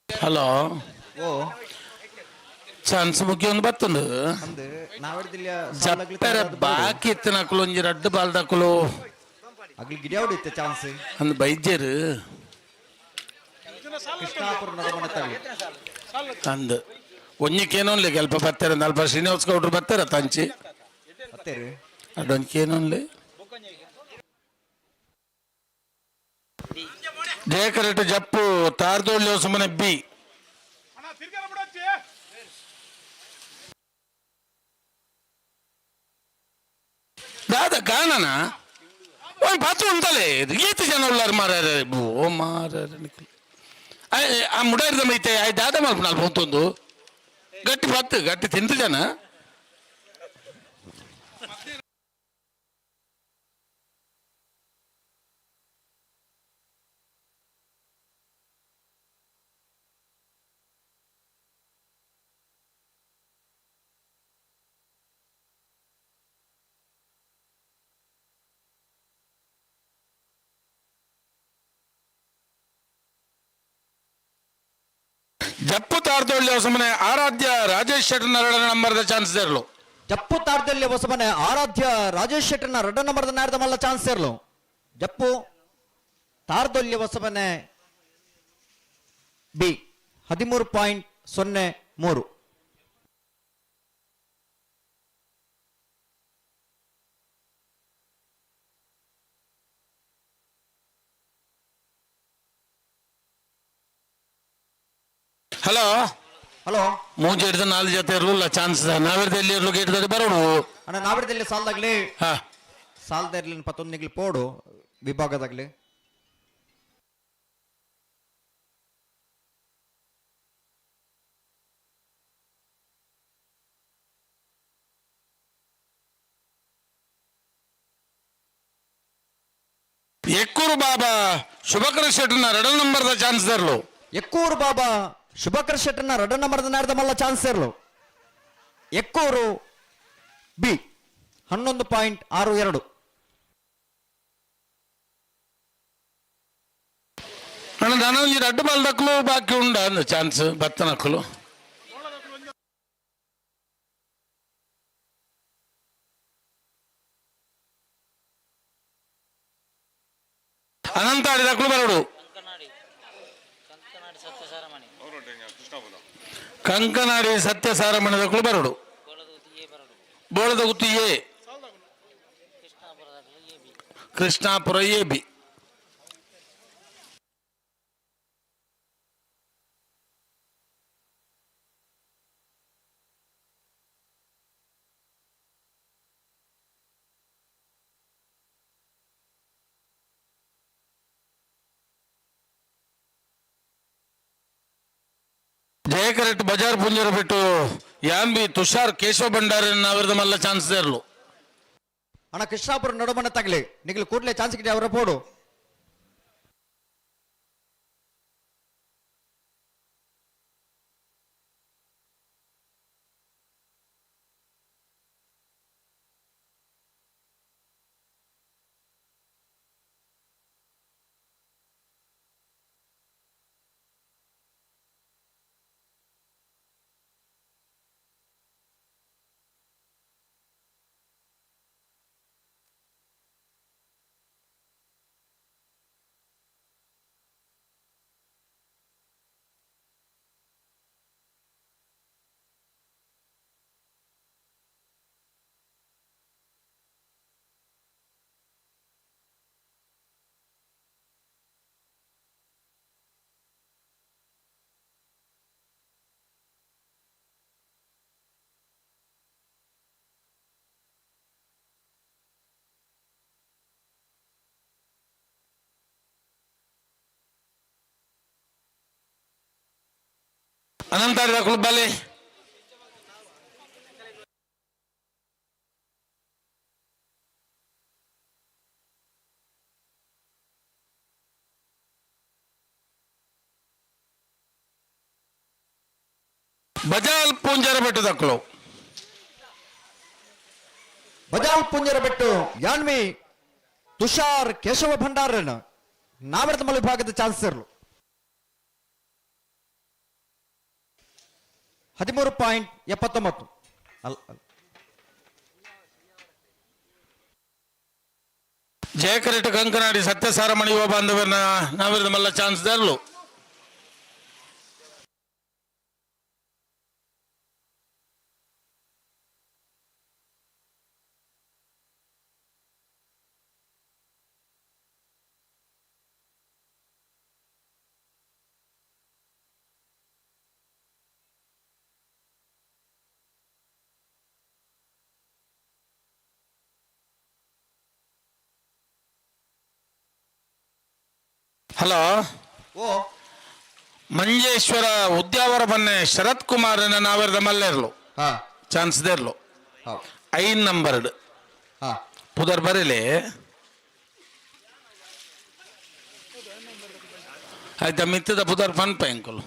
ಹಲೋ ಓ ಚಾನ್ಸ್ ಮುಖ್ಯ ಒಂದು ಬತ್ತಂದು ಜಪ್ಪರ ಬಾಕಿ ಇತ್ತು ನಕಲು ಒಂಜಿ ರಡ್ಡು ಬಾಲ್ದಕಲು ಅಗ್ಲಿ ಗಿಡಿಯಾವಡಿತ್ತೆ ಚಾನ್ಸ್ ಅಂದ್ ಬೈದ್ಯರು ಕೃಷ್ಣಾಪುರ ನರಮಣತಲ್ಲಿ ಅಂದ್ ಒಂಜಿಕೇನೋನ್ಲಿ ಸ್ವಲ್ಪ ಬರ್ತಾರೆ ನಲ್ಪ ಶ್ರೀನಿವಾಸ್ ಗೌಡ್ರು ಬರ್ತಾರ ತಂಚಿ ಬರ್ತಾರೆ ಅದೊಂದಿಕೇನೋನ್ಲಿ ಜಯ ಕರೆಕ್ಟ್ ಜಪ್ಪು ತಾರ್ದೋಳ್ಳಿ ಸುಮ್ಮನೆ ಬಿ ದಾದ ಕಾಣನ ಒಂದು ಪಾತ್ರ ಉಂಟಲ್ಲೇ ಈತ ಜನ ಉಳ್ಳಾರ ಮಾರ ಓ ಮಾರ ಆ ಮುಡಾರಿದ ಮೈತೆ ಆಯ್ತು ದಾದ ಮಲ್ಪ ನಾಲ್ಕು ಹೊತ್ತೊಂದು ಗಟ್ಟಿ ಪತ್ತು ಗಟ್ಟಿ ತಿಂತು ಜನ ಜಪ್ಪು ತಾರ್ದೊಳ್ಳಿ ಹೊಸಮನೆ ಆರಾಧ್ಯ ರಾಜೇಶ್ ಶೆಟ್ಟರ್ನ 2 ನಂಬರ್ದ ಚಾನ್ಸ್ ಇರಲು. ಜಪ್ಪು ತಾರ್ದಲ್ಲಿ ಹೊಸಮನೆ ಆರಾಧ್ಯ ರಾಜೇಶ್ ಶೆಟ್ಟರ್ನ 2 ನಂಬರ್ದ ನಾಡ್ದ ಮಲ್ಲ ಚಾನ್ಸ್ ಇರಲು. ಜಪ್ಪು ತಾರ್ದೊಲ್ಲಿ ಹೊಸಮನೆ ಬಿ 13.03. ಹಲೋ ಹಲೋ ಮೂಜಿ ಹಿಡಿದ 4 ಜೊತೆ ಇರಲಿಲ್ಲ ಚಾನ್ಸ್ ನಾವಿರ್ದಲ್ಲಿ ಇರ್ಲು ಗೇಟ್ದಲ್ಲಿ ಬರೋಡು ಅಣ್ಣ ನಾವಿರ್ದಲ್ಲಿ ಸಾಲದಾಗ್ಲಿ ಹಾ ಸಾಲದ ಇರ್ಲಿ 11 ಪೋಡು ವಿಭಾಗದಾಗ್ಲಿ. ಎಕ್ಕೂರು ಬಾಬಾ ಶುಭಕರ ಶೆಟ್ಟರ್ನ 2 ನಂಬರ್ದ ಚಾನ್ಸ್ ಇರಲು. ಎಕ್ಕೂರು ಬಾಬಾ ಶುಭಕರ್ ಶೆಟ್ಟರ್ನ 2 ನಂಬರ್ದ ನಾಡ್ದ ಮಲ್ಲ ಚಾನ್ಸ್ ಇರಲು. ಎಕ್ಕೂರು ಬಿ 11.62. ಅಣ್ಣ ನಾನು ಈ 2 ಬಾಲ್ ದಕ್ಕಲು ಬಾಕಿ ಉಂಡ ಅಂದ ಚಾನ್ಸ್ ಬತ್ತನಕ್ಕಲು. ಅನಂತ ಆಡಿದಕ್ಕಲು ಬರೋಡು ಕಂಕನಾಡಿ ಸತ್ಯ ಸಾರಮಣದಕ್ಕಲು ಬರೋಡು ಬೋಳದ ಗುತ್ತಿ ಎ ಕೃಷ್ಣಾಪುರ ಎ ಬಿ. ಜಯಕರೆಟ್ ಬಜಾರ್ ಪುಂಜರ ಬಿಟ್ಟು ಯಾಂಬಿ ತುಷಾರ್ ಕೇಶವ ಭಂಡಾರಿ ಅವರದ ಮಲ್ಲ ಚಾನ್ಸ್ ಇರಲು. ಅಣ್ಣ ಕೃಷ್ಣಾಪುರ ನಡುಮನೆ ತಗಲಿ ನಿಗಲು ಕೂಡಲೇ ಚಾನ್ಸ್ ಕಿಟ್ಟಿ ಅವರ ಪೋಡು. ಅನಂತ ಆಡಿದಕ್ಕಲು ಬಲೆ ಬಜಾಲ್ ಪುಂಜರ ಬೆಟ್ಟು ದಕ್ಕಲು ಬಜಾಲ್ ಪುಂಜರ ಬೆಟ್ಟು ಯಾನ್ವಿ ತುಷಾರ್ ಕೇಶವ ಭಂಡಾರನ ನಾವರದ ಮಲ್ಲ ವಿಭಾಗದ ಚಾನ್ಸ್ ಇರಲು. 13.79. ಜಯಕರೆಟ್ ಕಂಕನಾಡಿ ಸತ್ಯ ಸಾರಮಣಿ ಯುವ ಬಾಂಧವರನ್ನ ನಾವಿರದ ಮಲ್ಲ ಚಾನ್ಸ್ ಇರಲು. ಹಲೋ ಓ ಮಂಜೇಶ್ವರ ಉದ್ಯಾವರ ಬನ್ನೆ ಶರತ್ ಕುಮಾರನ ನಾವರದ ಮಲ್ಲೆರ್ಲು ಚಾನ್ಸ್ ದೇರ್ಲು 5 ನಂಬರ್ಡ್ ಪುದರ್ ಬರೀಲಿ ಆಯ್ತಾ ಮಿತ್ತದ ಪುದರ್ ಪನ್ ಪೈಂಕುಲು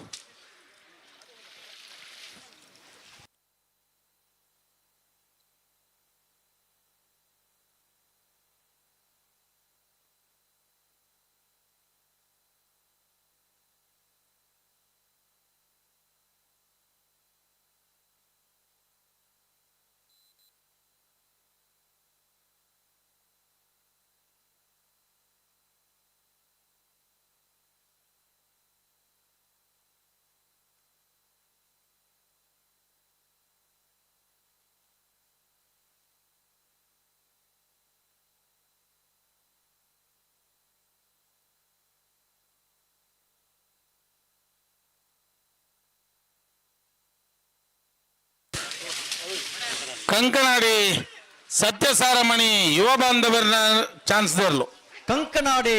ಕಂಕನಾಡಿ ಸತ್ಯಸಾರಮಣಿ ಯುವ ಬಾಂಧವರನ್ನ ಚಾನ್ಸ್ ದೇರ್ಲು. ಕಂಕನಾಡಿ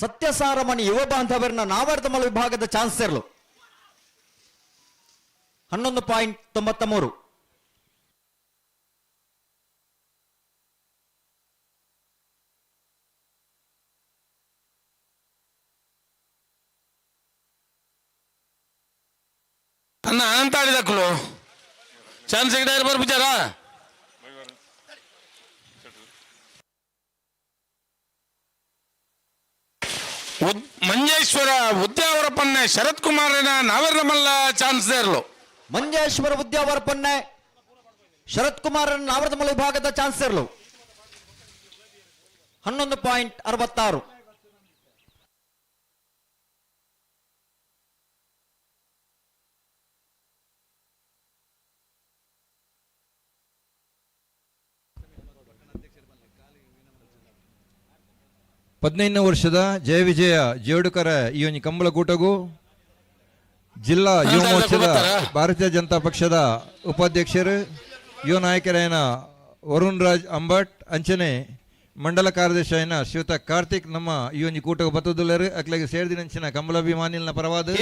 ಸತ್ಯಸಾರಮಣಿ ಯುವ ಬಾಂಧವರನ್ನ ನಾವರ್ಧಮಲ ವಿಭಾಗದ ಚಾನ್ಸ್ ಇರಲು 11.93. ಅನ್ನ ಅನಂತಾಡಿದಕ್ಕಲು ಚಾನ್ಸ್ ಸಿಗದಾರ ಬರ್ಬಿಚಾರ. ಮಂಜೇಶ್ವರ ಉದ್ಯಾವರಪನ್ನೆ ಶರತ್ ಕುಮಾರನ ನಾವರ್ಧಮಲ್ಲ ಚಾನ್ಸ್ ದೇರ್ಲು. ಮಂಜೇಶ್ವರ ಉದ್ಯಾವರಪನ್ನೆ ಶರತ್ ಕುಮಾರನ ನಾವರ್ಧಮಲ ವಿಭಾಗದ ಚಾನ್ಸ್ ಇರಲು 11.66. ಹದಿನೈದನೇ ವರ್ಷದ ಜಯ ವಿಜಯ ಜೇಡುಕರ ಈ ಒಂದು ಕಂಬಳಕೂಟಗೂ ಜಿಲ್ಲಾ ಯುವ ಮೋರ್ಚಾದ ಭಾರತೀಯ ಜನತಾ ಪಕ್ಷದ ಉಪಾಧ್ಯಕ್ಷರು ಯುವ ನಾಯಕರಾಯನ ವರುಣ್ ರಾಜ್ ಅಂಬಟ್ ಅಂಚನೆ ಮಂಡಲ ಕಾರ್ಯದರ್ಶಿ ಆಯ್ನ ಶ್ರೀಯುತ ಕಾರ್ತಿಕ್ ನಮ್ಮ ಈ ಒಂದು ಕೂಟಕ್ಕೆ ಬತ್ತದುಲ್ಲರು ಅಕ್ಲಾಗಿ ಸೇರಿದಿನಂಚಿನ ಕಂಬಳಾಭಿಮಾನಿನ ಪರವಾದ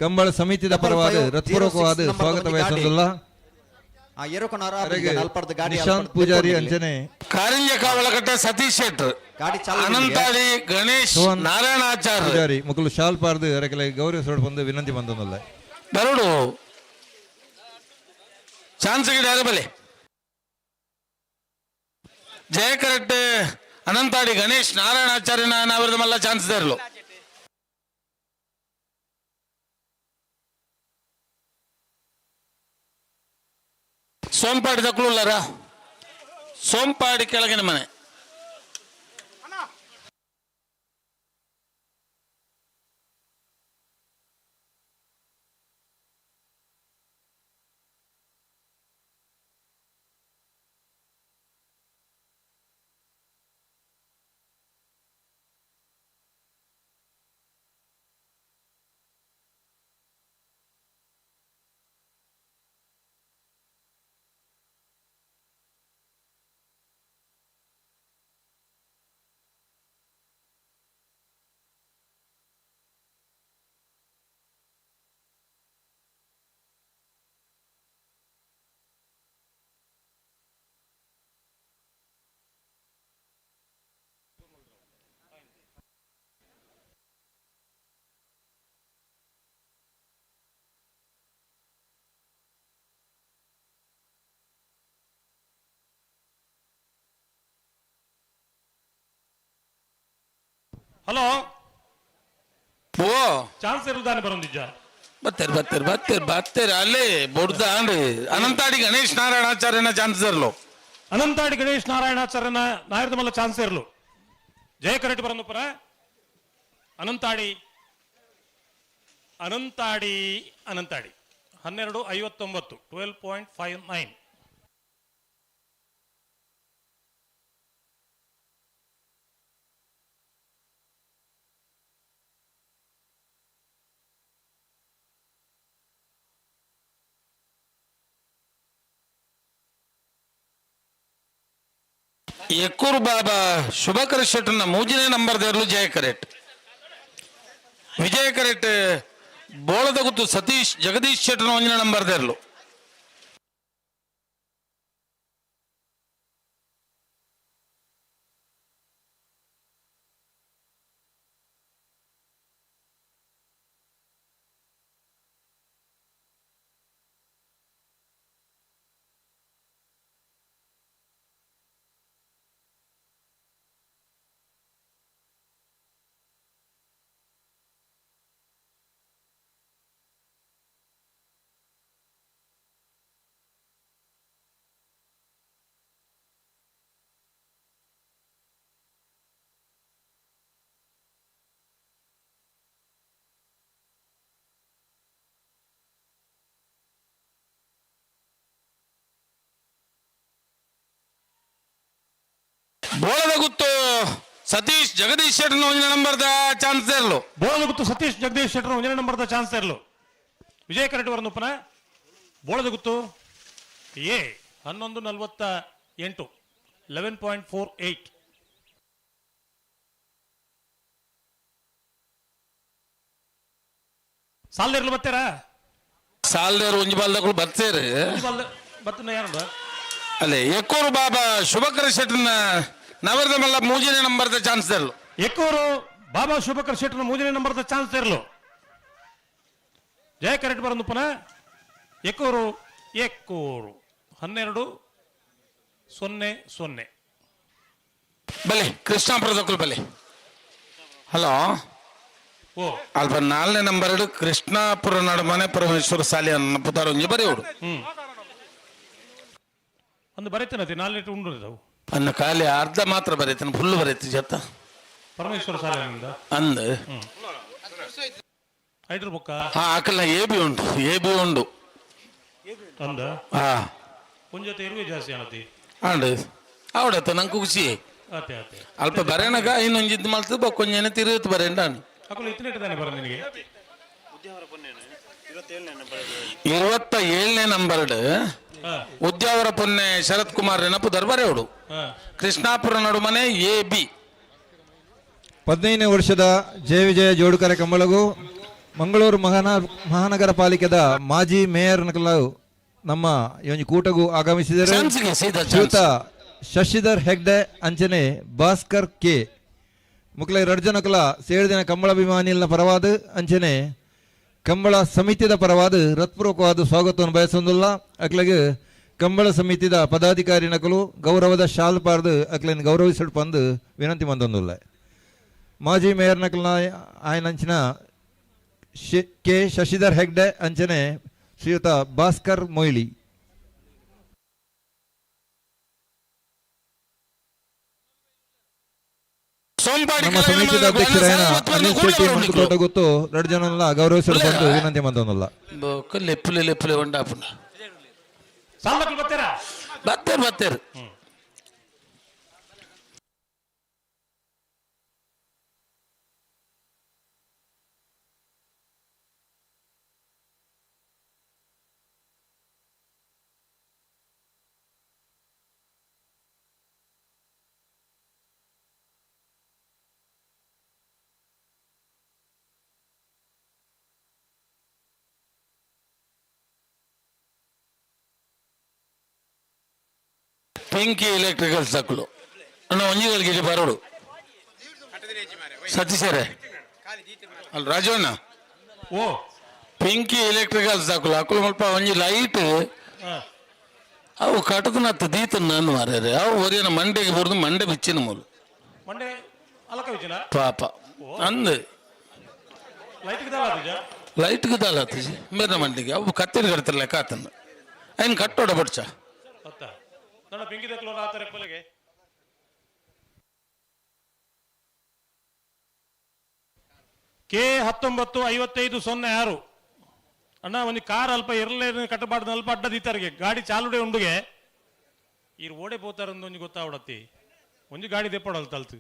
ಕಂಬಳ ಸಮಿತಿದ ಪರವಾದ ಹೃತ್ಪೂರ್ವಕವಾದ ಸ್ವಾಗತ ವಹಿಸುವುದಿಲ್ಲ. ನಿಶಾಂತ್ ಪೂಜಾರಿ ಅಂಚನೆ ಕಾರಿಂಜ ಕಾವಲಕಟ್ಟ ಸತೀಶ್ ಶೆಟ್ ಅನಂತಾಡಿ ಗಣೇಶ್ ನಾರಾಯಣಾಚಾರ್ಯ ಪೂಜಾರಿ ಮುಕ್ಕಲು ಶಾಲ್ ಪಾರ್ದು ಅರಕೆಲ್ಲ ಗೌರವ ಬಂದು ವಿನಂತಿ ಬಂದಲ್ಲ ಬರುಡು ಚಾನ್ಸ್ ಗಿಡ ಬಲೆ ಜಯ ಕರೆಕ್ಟ್ ಅನಂತಾಡಿ ಗಣೇಶ್ ನಾರಾಯಣಾಚಾರ್ಯನ ನಾವರದ ಮಲ್ಲ ಚಾನ್ಸ್ ದೇರ್ಲು. ಸೋಂಪಾಡಿ ತಕ್ಕಳುಲ್ಲಾರ ಸೋಂಪಾಡಿ ಕೆಳಗಿನ ಮನೆ ಹಲೋ ಓ ಚಾನ್ಸ್ ಇರುದಾನೆ ಬರೋದಿಜ್ಜ ಬತ್ತೇರ್ ಬತ್ತೇರ್ ಬತ್ತೇರ್ ಬತ್ತೇರ್ ಅಲ್ಲೇ ಬೊಡ್ದ ಅಂಡ್ ಅನಂತಾಡಿ ಗಣೇಶ್ ನಾರಾಯಣಾಚಾರ್ಯನ ಚಾನ್ಸ್ ಇರಲು. ಅನಂತಾಡಿ ಗಣೇಶ್ ನಾರಾಯಣಾಚಾರ್ಯನ ನಾಯರದ ಮಲ್ಲ ಚಾನ್ಸ್ ಇರಲು. ಜಯ ಕರೆಕ್ಟ್ ಬರೋದು ಪರ ಅನಂತಾಡಿ ಅನಂತಾಡಿ ಅನಂತಾಡಿ 12:59 12.59. ಎಕ್ಕೂರು ಬಾಬಾ ಶುಭಕರ ಶೆಟ್ಟನ ಮೂಜನೇ ನಂಬರ್ ದೇರ್ಲು ಜಯ ಕರೆಕ್ಟ್. ವಿಜಯ ಕರೆಕ್ಟ್ ಬೋಳದ ಗುತ್ತು ಸತೀಶ್ ಜಗದೀಶ್ ಶೆಟ್ಟನ ಒಂಜನೇ ನಂಬರ್ ದೇರ್ಲು. ಬೋಳದ ಗುತ್ತು ಸತೀಶ್ ಜಗದೀಶ್ ಶೆಟ್ಟರ್ನ ಒಂದನೇ ನಂಬರ್ದ ಚಾನ್ಸ್ ಇರಲು. ಬೋಳದ ಗುತ್ತು ಸತೀಶ್ ಜಗದೀಶ್ ಶೆಟ್ಟರ್ ಒಂದನೇ ನಂಬರ್ದ ಚಾನ್ಸ್ ಇರಲು. ವಿಜಯ ಕರೆಕ್ಟ್ ಬರೋದು ಪುನಃ ಬೋಳದ ಗುತ್ತು ಎ 11:48 11.48. ಸಾಲ್ದೇರ್ಲು ಬರ್ತಾರಾ? ಸಾಲ್ದೇರು ಒಂಜಿ ಬಾಲ್ದಗಳು ಬರ್ತೀರಿ ಬತ್ತನ ಯಾರು ಅಲ್ಲೇ ಎಕ್ಕೂರು ಬಾಬಾ ಶುಭಕರ ಶೆಟ್ನ ನವರದ ಮಲ್ಲ ಮೂಜನೇ ನಂಬರ್ದ ಚಾನ್ಸ್ ತೆರಲು. ಎಕ್ಕೂರು ಬಾಬಾ ಶುಭಕರ್ ಶೆಟ್ನ ಮೂಜನೇ ನಂಬರ್ದ ಚಾನ್ಸ್ ತೆರಲು. ಜಯ ಕರೆಕ್ಟ್ ಬರೋದು ಪುನಃ ಎಕ್ಕೂರು 12-0-0 ಬಲೆ ಕೃಷ್ಣಾಪುರದಕ್ಕೂ ಬಲೆ. ಹಲೋ ಅಲ್ಪ 4ನೇ ನಂಬರ್ ಕೃಷ್ಣಾಪುರ ನಡುಮನೆ ಪರಮೇಶ್ವರ ಸಾಲಿ ಅನ್ನ ಪುತಾರ ಒಂಜಿ ಬರೆಯೋಡು ಒಂದು ಬರೀತೇನೆ 4 ಉಂಡು ಅನ್ನ ಖಾಲಿ ಅರ್ಧ ಮಾತ್ರ ಬರೀತೇನೆ ಫುಲ್ ಬರೀತಿ ಜತ್ತ ಪರಮೇಶ್ವರ ಸಾಲಿ ಅಂದ ಐಡ್ರ ಬುಕ್ಕ ಆಕಲ್ನ ಎ ಬಿ ಉಂಡು ಅಂದ ಹಾ ಒಂಜೊತೆ ಇರುವೆ ಜಾಸ್ತಿ ಆನತಿ ಅಂಡ್ ಅವಡತ್ತ ನಂಗೆ ಖುಷಿ ಆತೆ ಆತೆ ಅಲ್ಪ ಬರೇನಗ ಇನ್ನೊಂಜಿದ್ ಮಲ್ತು ಕೊಂಜೇನೆ ತಿರುತ್ ಬರೇಂಡ ಅಕಲು ಇತ್ತನೆ ಬರ ನಿನಗೆ 27ನೇ ನಂಬರ್ಡ್ ಉದ್ಯಾವರ ಪೊನ್ನೆ ಶರತ್ ಕುಮಾರ್ ನೆನಪು ದರ್ಬಾರೆಯೋಡು ಕೃಷ್ಣಾಪುರ ನಡುಮನೆ ಎ ಬಿ 15ನೇ ವರ್ಷದ ಜಯ ವಿಜಯ ಜೋಡುಕರೆ ಕಂಬಳಗು ಮಂಗಳೂರು ಮಹಾನಗರ ಪಾಲಿಕೆದ ಮಾಜಿ ಮೇಯರ್ ನಮ್ಮ ಒಂಜಿ ಕೂಟಗೂ ಆಗಮಿಸಿದರು. ಶ್ರೀಯುತ ಶಶಿಧರ್ ಹೆಗ್ಡೆ ಅಂಚನೆ ಭಾಸ್ಕರ್ ಕೆ ಮುಕ್ಲ 2 ಜನಕಲ ಸೇರಿದಿನ ಕಂಬಳಾಭಿಮಾನಿಗಳ ಪರವಾದ ಅಂಚನೆ ಕಂಬಳ ಸಮಿತಿದ ಪರವಾದ ಹೃತ್ಪೂರ್ವಕವಾದ ಸ್ವಾಗತವನ್ನು ಬಯಸೊಂದಿಲ್ಲ. ಅಕ್ಲಗೆ ಕಂಬಳ ಸಮಿತಿದ ಪದಾಧಿಕಾರಿ ನಕಲು ಗೌರವದ ಶಾಲ್ ಪಾರ್ದು ಅಕ್ಲನ್ನು ಗೌರವಿಸಿಡ್ ಪಂದು ವಿನಂತಿ ಮಂದೊಂದಿಲ್ಲ. ಮಾಜಿ ಮೇಯರ್ ನಕಲ್ನ ಆಯ್ನ ಅಂಚಿನ ಕೆ ಶಶಿಧರ್ ಹೆಗ್ಡೆ ಅಂಚನೆ ಶ್ರೀಯುತ ಭಾಸ್ಕರ್ ಮೊಯ್ಲಿ. ನಮ್ಮ ಸಮಿತಿಯ ಅಧ್ಯಕ್ಷರಾಯನ ಅನಿಲ್ ಶೆಟ್ಟಿ ಮಂಕುತೋಟ ಗೊತ್ತು 2 ಜನಲ್ಲ ಗೌರವಿಸಲು ಬಂದು ವಿನಂತಿ ಮಂದೊಂದಿಲ್ಲ. ಲೆಪ್ಪಲೆ ಉಂಡಾಪುನ ಸಾಲ್ದಕ್ಕಲು ಬರ್ತಾರಾ? ಬತ್ತೇರು ಪಿಂಕಿ ಎಲೆಕ್ಟ್ರಿಕಲ್ಸ್ ಹಾಕಲು ಅಣ್ಣ ಒಂಜಿಗಳಿಗೆ ಬರೋಡು ಸತೀಶರೇ ಅಲ್ಲ ರಾಜವಣ್ಣ ಪಿಂಕಿ ಎಲೆಕ್ಟ್ರಿಕಲ್ಸ್ ಹಾಕಲು ಸ್ವಲ್ಪ ಒಂಜಿ ಲೈಟ್ ಅವು ಕಟದನತ್ತ ದೀತನ ಮಾರ್ಯಾರೆ ಅವು ಒರಿಯನ ಮಂಡೆಗೆ ಬರೋದು ಮಂಡೆ ಬಿಚ್ಚಿನ ಮೂಲು ಪಾಪ ಅಂದ್ ಲೈಟ್ಗೆ ದಾಲತ್ತಿ ಮೇರ ಮಂಡಿಗೆ ಅವು ಕತ್ತಿನ ಕಡ್ತಾರೆ ಲೆಕ್ಕ ಆತನ ಐನ್ ಕಟ್ಟೋಡ ಬಡ್ಚ ಕೆ 19-55-06 ಅಣ್ಣ ಒಂದು ಕಾರ್ ಅಲ್ಪ ಇರಲೇ ಕಟ್ಟಬಾರ್ದು ಅಲ್ಪ ಅಡ್ಡ ದೀತಾರಿಗೆ ಗಾಡಿ ಚಾಲುಡೆ ಉಂಡುಗೆ ಇರ್ ಓಡೆ ಪೋತಾರಂದು ಒಂಜಿ ಗೊತ್ತಾವಡತ್ತಿ ಒಂಜಿ ಗಾಡಿ ದೆಪ್ಪಡಲ್ ತಲ್ತು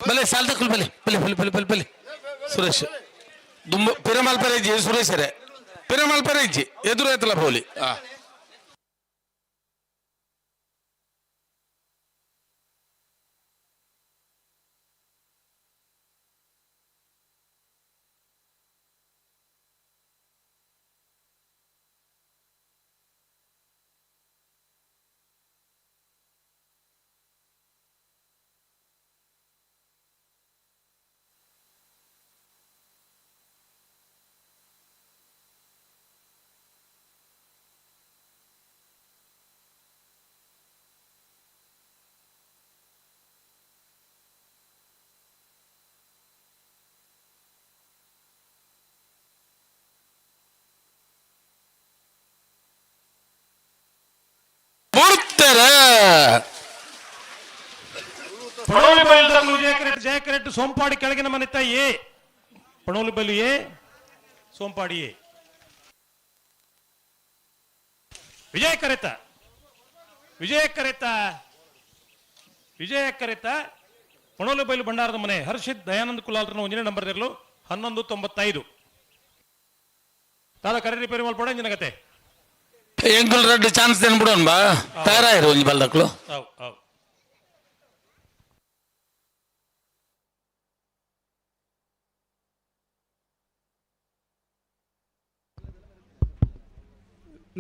ಬಲೆ ಸಾಲ್ದಕ್ಕಲು ಬಲೆ ಬಲೆ ಬಲೆ ಬಲೆ ಬಲೆ ಬಲೆ ಸುರೇಶ್ ದುಂಬ ಪಿರಮಲ್ಪರೆಜ್ಜಿ ಸುರೇಶರೇ ಪಿರಮಲ್ಪರೆಜ್ಜಿ ಎದುರು ಎತ್ತಲ ಪೋಲಿ ಜಯ ಕರೆಕ್ಟ್ ಸೋಂಪಾಡಿ ಕೆಳಗಿನ ಮನೆತ್ತ ಎ ಪಣೋಲಿ ಬಲಿ ಎ ಸೋಂಪಾಡಿ ಎ ವಿಜಯ ಕರೆತ ವಿಜಯ ಕರೆತ ಒಣಲು ಬೈಲು ಭಂಡಾರದ ಮನೆ ಹರ್ಷಿತ್ ದಯಾನಂದ್ ಕುಲಾಲ್ರನ್ನ 1ನೇ ನಂಬರ್ ಇರಲು 1195 ತಾದ ಕರೆ ರಿಪೇರಿ ಮಲ್ಪಡ ಇಂಜಿನ ಕತೆ ಎಂಕುಲ್ ರೆಡ್ ಚಾನ್ಸ್ ದೇನ್ ಬಿಡೋನ್ ಬಾ ತಯಾರಾಯಿರು ಒಂಜಿ ಬಲ್ದಕ್ಲು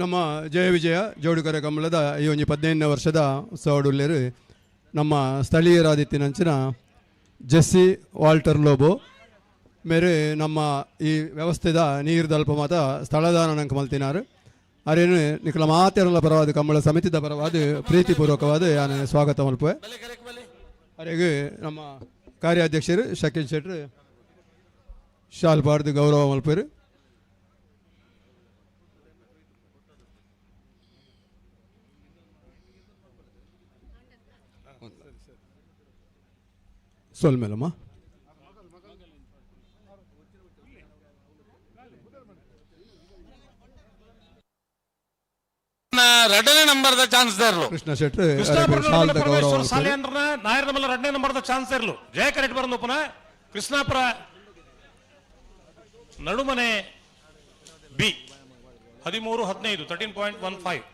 ನಮ್ಮ ಜಯ ವಿಜಯ ಜೋಡುಕರೆ ಕಮಲದ ಈ ಒಂಜಿ 15ನೇ ವರ್ಷದ ಉತ್ಸವಡುಲ್ಲೇರು ನಮ್ಮ ಸ್ಥಳೀಯರಾದಿತ್ತಿನಂಚಿನ ಜೆಸ್ಸಿ ವಾಲ್ಟರ್ ಲೋಬೋ ಮೇರೆ ನಮ್ಮ ಈ ವ್ಯವಸ್ಥೆದ ನೀರು ದಲ್ಪ ಮಾತ ಸ್ಥಳದಾನ ನಂಗೆ ಮಲ್ತಿನಾರು ಅರೇನು ನಿಖಲ ಮಾತೆರಲ ಪರವಾದ ಕಂಬಳ ಸಮಿತಿದ ಪರವಾದ ಪ್ರೀತಿಪೂರ್ವಕವಾದ ನಾನು ಸ್ವಾಗತ ಮಲ್ಪುವೆ ಅರೆಗೆ ನಮ್ಮ ಕಾರ್ಯಾಧ್ಯಕ್ಷರು ಶಕೀಲ್ ಶೆಟ್ರು ಶಾಲ್ ಪಾಡ್ದು ಗೌರವ ಮಲ್ಪರು ಸೊಲ್ಮೇಲಮ್ಮ ಎರಡನೇ ನಂಬರ್ದ ಚಾನ್ಸ್ ಇರಲು ಕೃಷ್ಣ ಶೆಟ್ರು ನಾಯರ್ ನಮ್ಮಲ್ಲ 2ನೇ ನಂಬರ್ದ ಚಾನ್ಸ್ ಇರಲು ಜಯ ಕರೆಕ್ಟ್ ಬರೋದು ಪುನಃ ಕೃಷ್ಣಾಪುರ ನಡುಮನೆ ಬಿ 13-15 13.15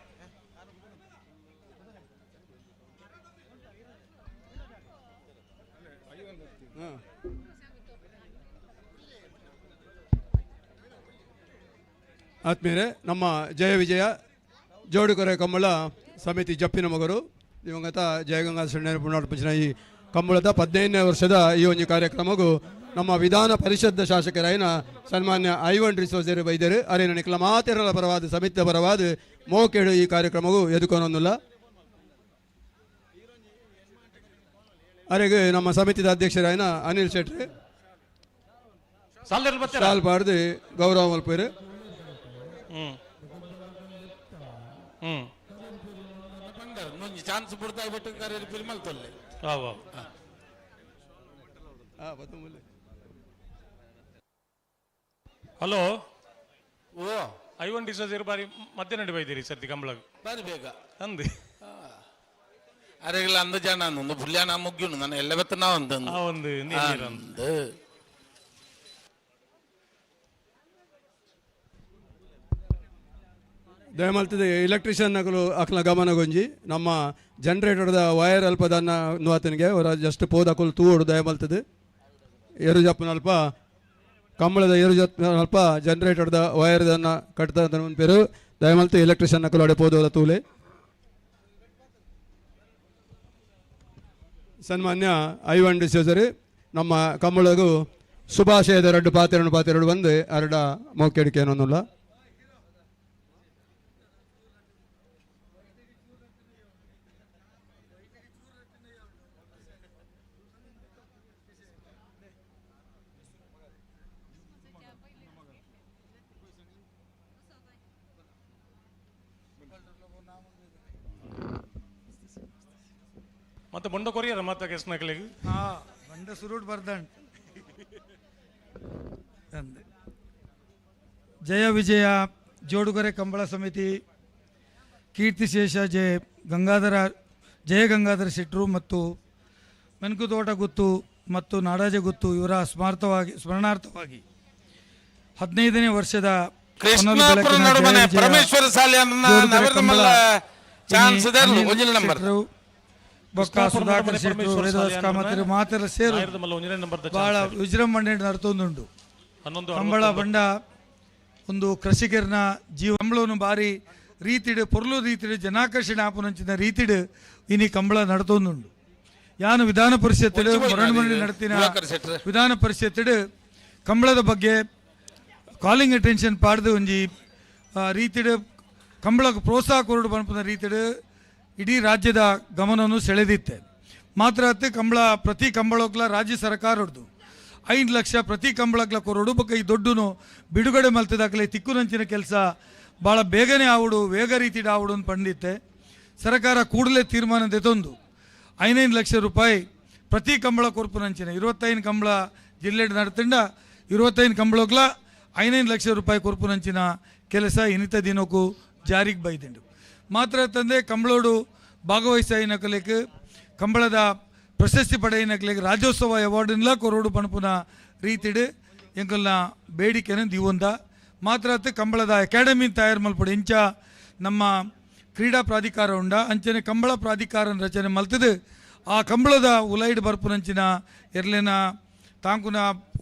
ಆದ್ಮೇಲೆ ನಮ್ಮ ಜಯ ವಿಜಯ ಜೋಡುಕೊರೆ ಕಂಬಳ ಸಮಿತಿ ಜಪ್ಪಿನ ಮಗರು ದಿವಂಗತ ಜಯಗಂಗಾ ಪುನರ್ಪಂಚಿನ ಈ ಕಂಬಳದ 15ನೇ ವರ್ಷದ ಈ ಒಂದು ಕಾರ್ಯಕ್ರಮಗೂ ನಮ್ಮ ವಿಧಾನ ಪರಿಷತ್ ಶಾಸಕರಾಯಿನ ಸನ್ಮಾನ್ಯ ಐವನ್ ಡಿಸೋಜರು ಬೈದರು ಅರೇನು ನಿಖಲ ಮಾತೆರಲ ಪರವಾದ ಸಮಿತಿಯ ಪರವಾದ ಮೋಕೆಡು ಈ ಕಾರ್ಯಕ್ರಮಗೂ ಎದುಕೊನೊಂದಿಲ್ಲ ಅರೆಗೆ ನಮ್ಮ ಸಮಿತಿದ ಅಧ್ಯಕ್ಷರಾಯಿನ ಅನಿಲ್ ಶೆಟ್ಟಿ ಶಾಲ್ ಪಾಡ್ದು ಗೌರವ ಮಲ್ಪರು ಚಾನ್ಸ್ ಬಿಡ್ತಾ ಬಿಟ್ಟು ಕರೆ ರಿಪೇರಿ ಮಲ್ತೊಲ್ಲೆ ಹಲೋ ಓ ಐವನ್ ಡಿಸೋಜರ್ ಬಾರಿ ಮಧ್ಯ ನಡಿ ಬೈದಿರಿ ಸರ್ತಿ ಕಂಬಳ ಬಾರಿ ಬೇಗ ಅಂದು ಅರೆಗಿಲ್ಲ ಅಂದ ಜನ ಒಂದು ಪುಲ್ಯಾನ ಮುಗ್ಗಿನು ನಾನು ಎಲ್ಲ ಬೆತ್ತ ನಾ ಒಂದು ದಯಮಲ್ತದೆ ಎಲೆಕ್ಟ್ರಿಷಿಯನ್ ಅಕ್ಲ ಗಮನಗೊಂಜಿ ನಮ್ಮ ಜನರೇಟರ್ದ ವೈರ್ ಅಲ್ಪದನ್ನ ನುವಾತನಿಗೆ ಅವರ ಜಸ್ಟ್ ಪೋದಕುಲು ತೂಡು ದಯಮಲ್ತದೆ ಏರು ಜಪ್ಪನಲ್ಪ ಕಂಬಳದ ಏರು ಜಪ್ಪ ಜನರೇಟರ್ದ ವೈರ್ದನ್ನ ಕಟ್ತಾ ಪೇರು ದಯಮಲ್ತು ಎಲೆಕ್ಟ್ರಿಷಿಯನ್ ಅಕ್ಕಲು ಅಡೆ ಪೋದೋದ ತೂಲೆ ಸನ್ಮಾನ್ಯ ಐವನ್ ಡಿಸೋಜರು ನಮ್ಮ ಕಂಬಳಗೂ ಶುಭಾಶಯದ 2 ಪಾತೆರಡು ಬಂದು ಅರಡ ಮೌಕೆಡಿಕೆ ಏನೊಂದಿಲ್ಲ ಮತ್ತೆ ಬಂಡ ಕೊರಿಯರ ಮತ್ತೆ ಕೆಸ್ನಕಲಿಗೆ ಬಂಡ ಸುರುಟ್ ಬರ್ದಂಡ್ ಜಯ ವಿಜಯ ಜೋಡುಗೊರೆ ಕಂಬಳ ಸಮಿತಿ ಕೀರ್ತಿಶೇಷ ಜಯ ಗಂಗಾಧರ ಶೆಟ್ರು ಮತ್ತು ಮೆನ್ಕುತೋಟ ಗುತ್ತು ಮತ್ತು ನಾಡಾಜ ಗುತ್ತು ಇವರ ಸ್ಮರಣಾರ್ಥವಾಗಿ 15ನೇ ವರ್ಷದ ಪರಮೇಶ್ವರ ಸುಧಾಕರ್ ಶೆಟ್ರು ವೇದವಾಸ್ ಕಾಮತರು ಮಾತೆಲ್ಲ ಸೇರು ಬಹಳ ವಿಜೃಂಭಣೆ ನಡ್ತೊಂದುಂಡು ಕಂಬಳ ಬಂಡ ಒಂದು ಕೃಷಿಕರನ ಜೀವ ಕಂಬಳವನ್ನು ಬಾರಿ ರೀತಿಡು ಪೊರ್ಲು ರೀತಿಡು ಜನಾಕರ್ಷಣೆ ಆಪುನಂಚಿನ ರೀತಿಡು ಇನಿ ಕಂಬಳ ನಡ್ತೊಂದುಂಡು ಯಾನು ವಿಧಾನ ಪರಿಷತ್ ಮರಣಮಣಿ ನಡ್ತಿನ ವಿಧಾನ ಪರಿಷತ್ ಕಂಬಳದ ಬಗ್ಗೆ ಕಾಲಿಂಗ್ ಅಟೆನ್ಷನ್ ಪಾಡ್ದು ಒಂಜಿ ರೀತಿಡು ಕಂಬಳಕ್ಕೆ ಪ್ರೋತ್ಸಾಹ ಕೊರಡು ಬನ್ಪುನ ರೀತಿಡು ಇಡೀ ರಾಜ್ಯದ ಗಮನವನ್ನು ಸೆಳೆದಿತ್ತೆ ಮಾತ್ರ ಕಂಬಳ ಪ್ರತಿ ಕಂಬಳಕ್ಲ ರಾಜ್ಯ ಸರ್ಕಾರ ಹೊಡ್ದು 5 ಲಕ್ಷ ಪ್ರತಿ ಕಂಬಳಕ್ಲ ಕೊರಡು ಬೊಕ್ಕ ಈ ದೊಡ್ಡನು ಬಿಡುಗಡೆ ಮಲ್ತದಾಗಲೇ ತಿಕ್ಕುನಂಚಿನ ಕೆಲಸ ಭಾಳ ಬೇಗನೆ ಆವುಡು ವೇಗ ರೀತಿಡ ಆವುಡು ಅಂತ ಪಂಡಿತ್ತೆ ಸರ್ಕಾರ ಕೂಡಲೇ ತೀರ್ಮಾನ ತೆತ್ತೊಂದು 5 ಲಕ್ಷ ರೂಪಾಯಿ ಪ್ರತಿ ಕಂಬಳ ಕೊರ್ಪುನಂಚಿನ 25 ಕಂಬಳ ಜಿಲ್ಲೆ ನಡ್ತಂಡ 25 ಕಂಬಳಕ್ಲ 5 ಲಕ್ಷ ರೂಪಾಯಿ ಕೊರ್ಪುನಂಚಿನ ಕೆಲಸ ಇನಿತ ದಿನಕ್ಕೂ ಜಾರಿಗೆ ಬೈದಿಂಡು ಮಾತ್ರ ತಂದೆ ಕಂಬಳೋಡು ಭಾಗವಹಿಸೈನಕಲಿಕ್ ಕಂಬಳದ ಪ್ರಶಸ್ತಿ ಪಡೆಯಿನಕಲಿಕ್ ರಾಜ್ಯೋತ್ಸವ ಅವಾರ್ಡ್ನ ಕೊರೋಡು ಪಣಪುನ ರೀತಿಡ್ ಎಂಕಲ್ನ ಬೇಡಿಕೆನ ದಿವಂದ ಮಾತ್ರ ಕಂಬಳದ ಅಕಾಡೆಮಿ ತಯಾರು ಮಲ್ಪಡು ಇಂಚ ನಮ್ಮ ಕ್ರೀಡಾ ಪ್ರಾಧಿಕಾರ ಉಂಡ ಅಂಚನೆ ಕಂಬಳ ಪ್ರಾಧಿಕಾರ ರಚನೆ ಮಲ್ತದು ಆ ಕಂಬಳದ ಉಲೈಡ್ ಬರ್ಪುನಂಚಿನ ಎರ್ಲಿನ ತಾಂಕುನ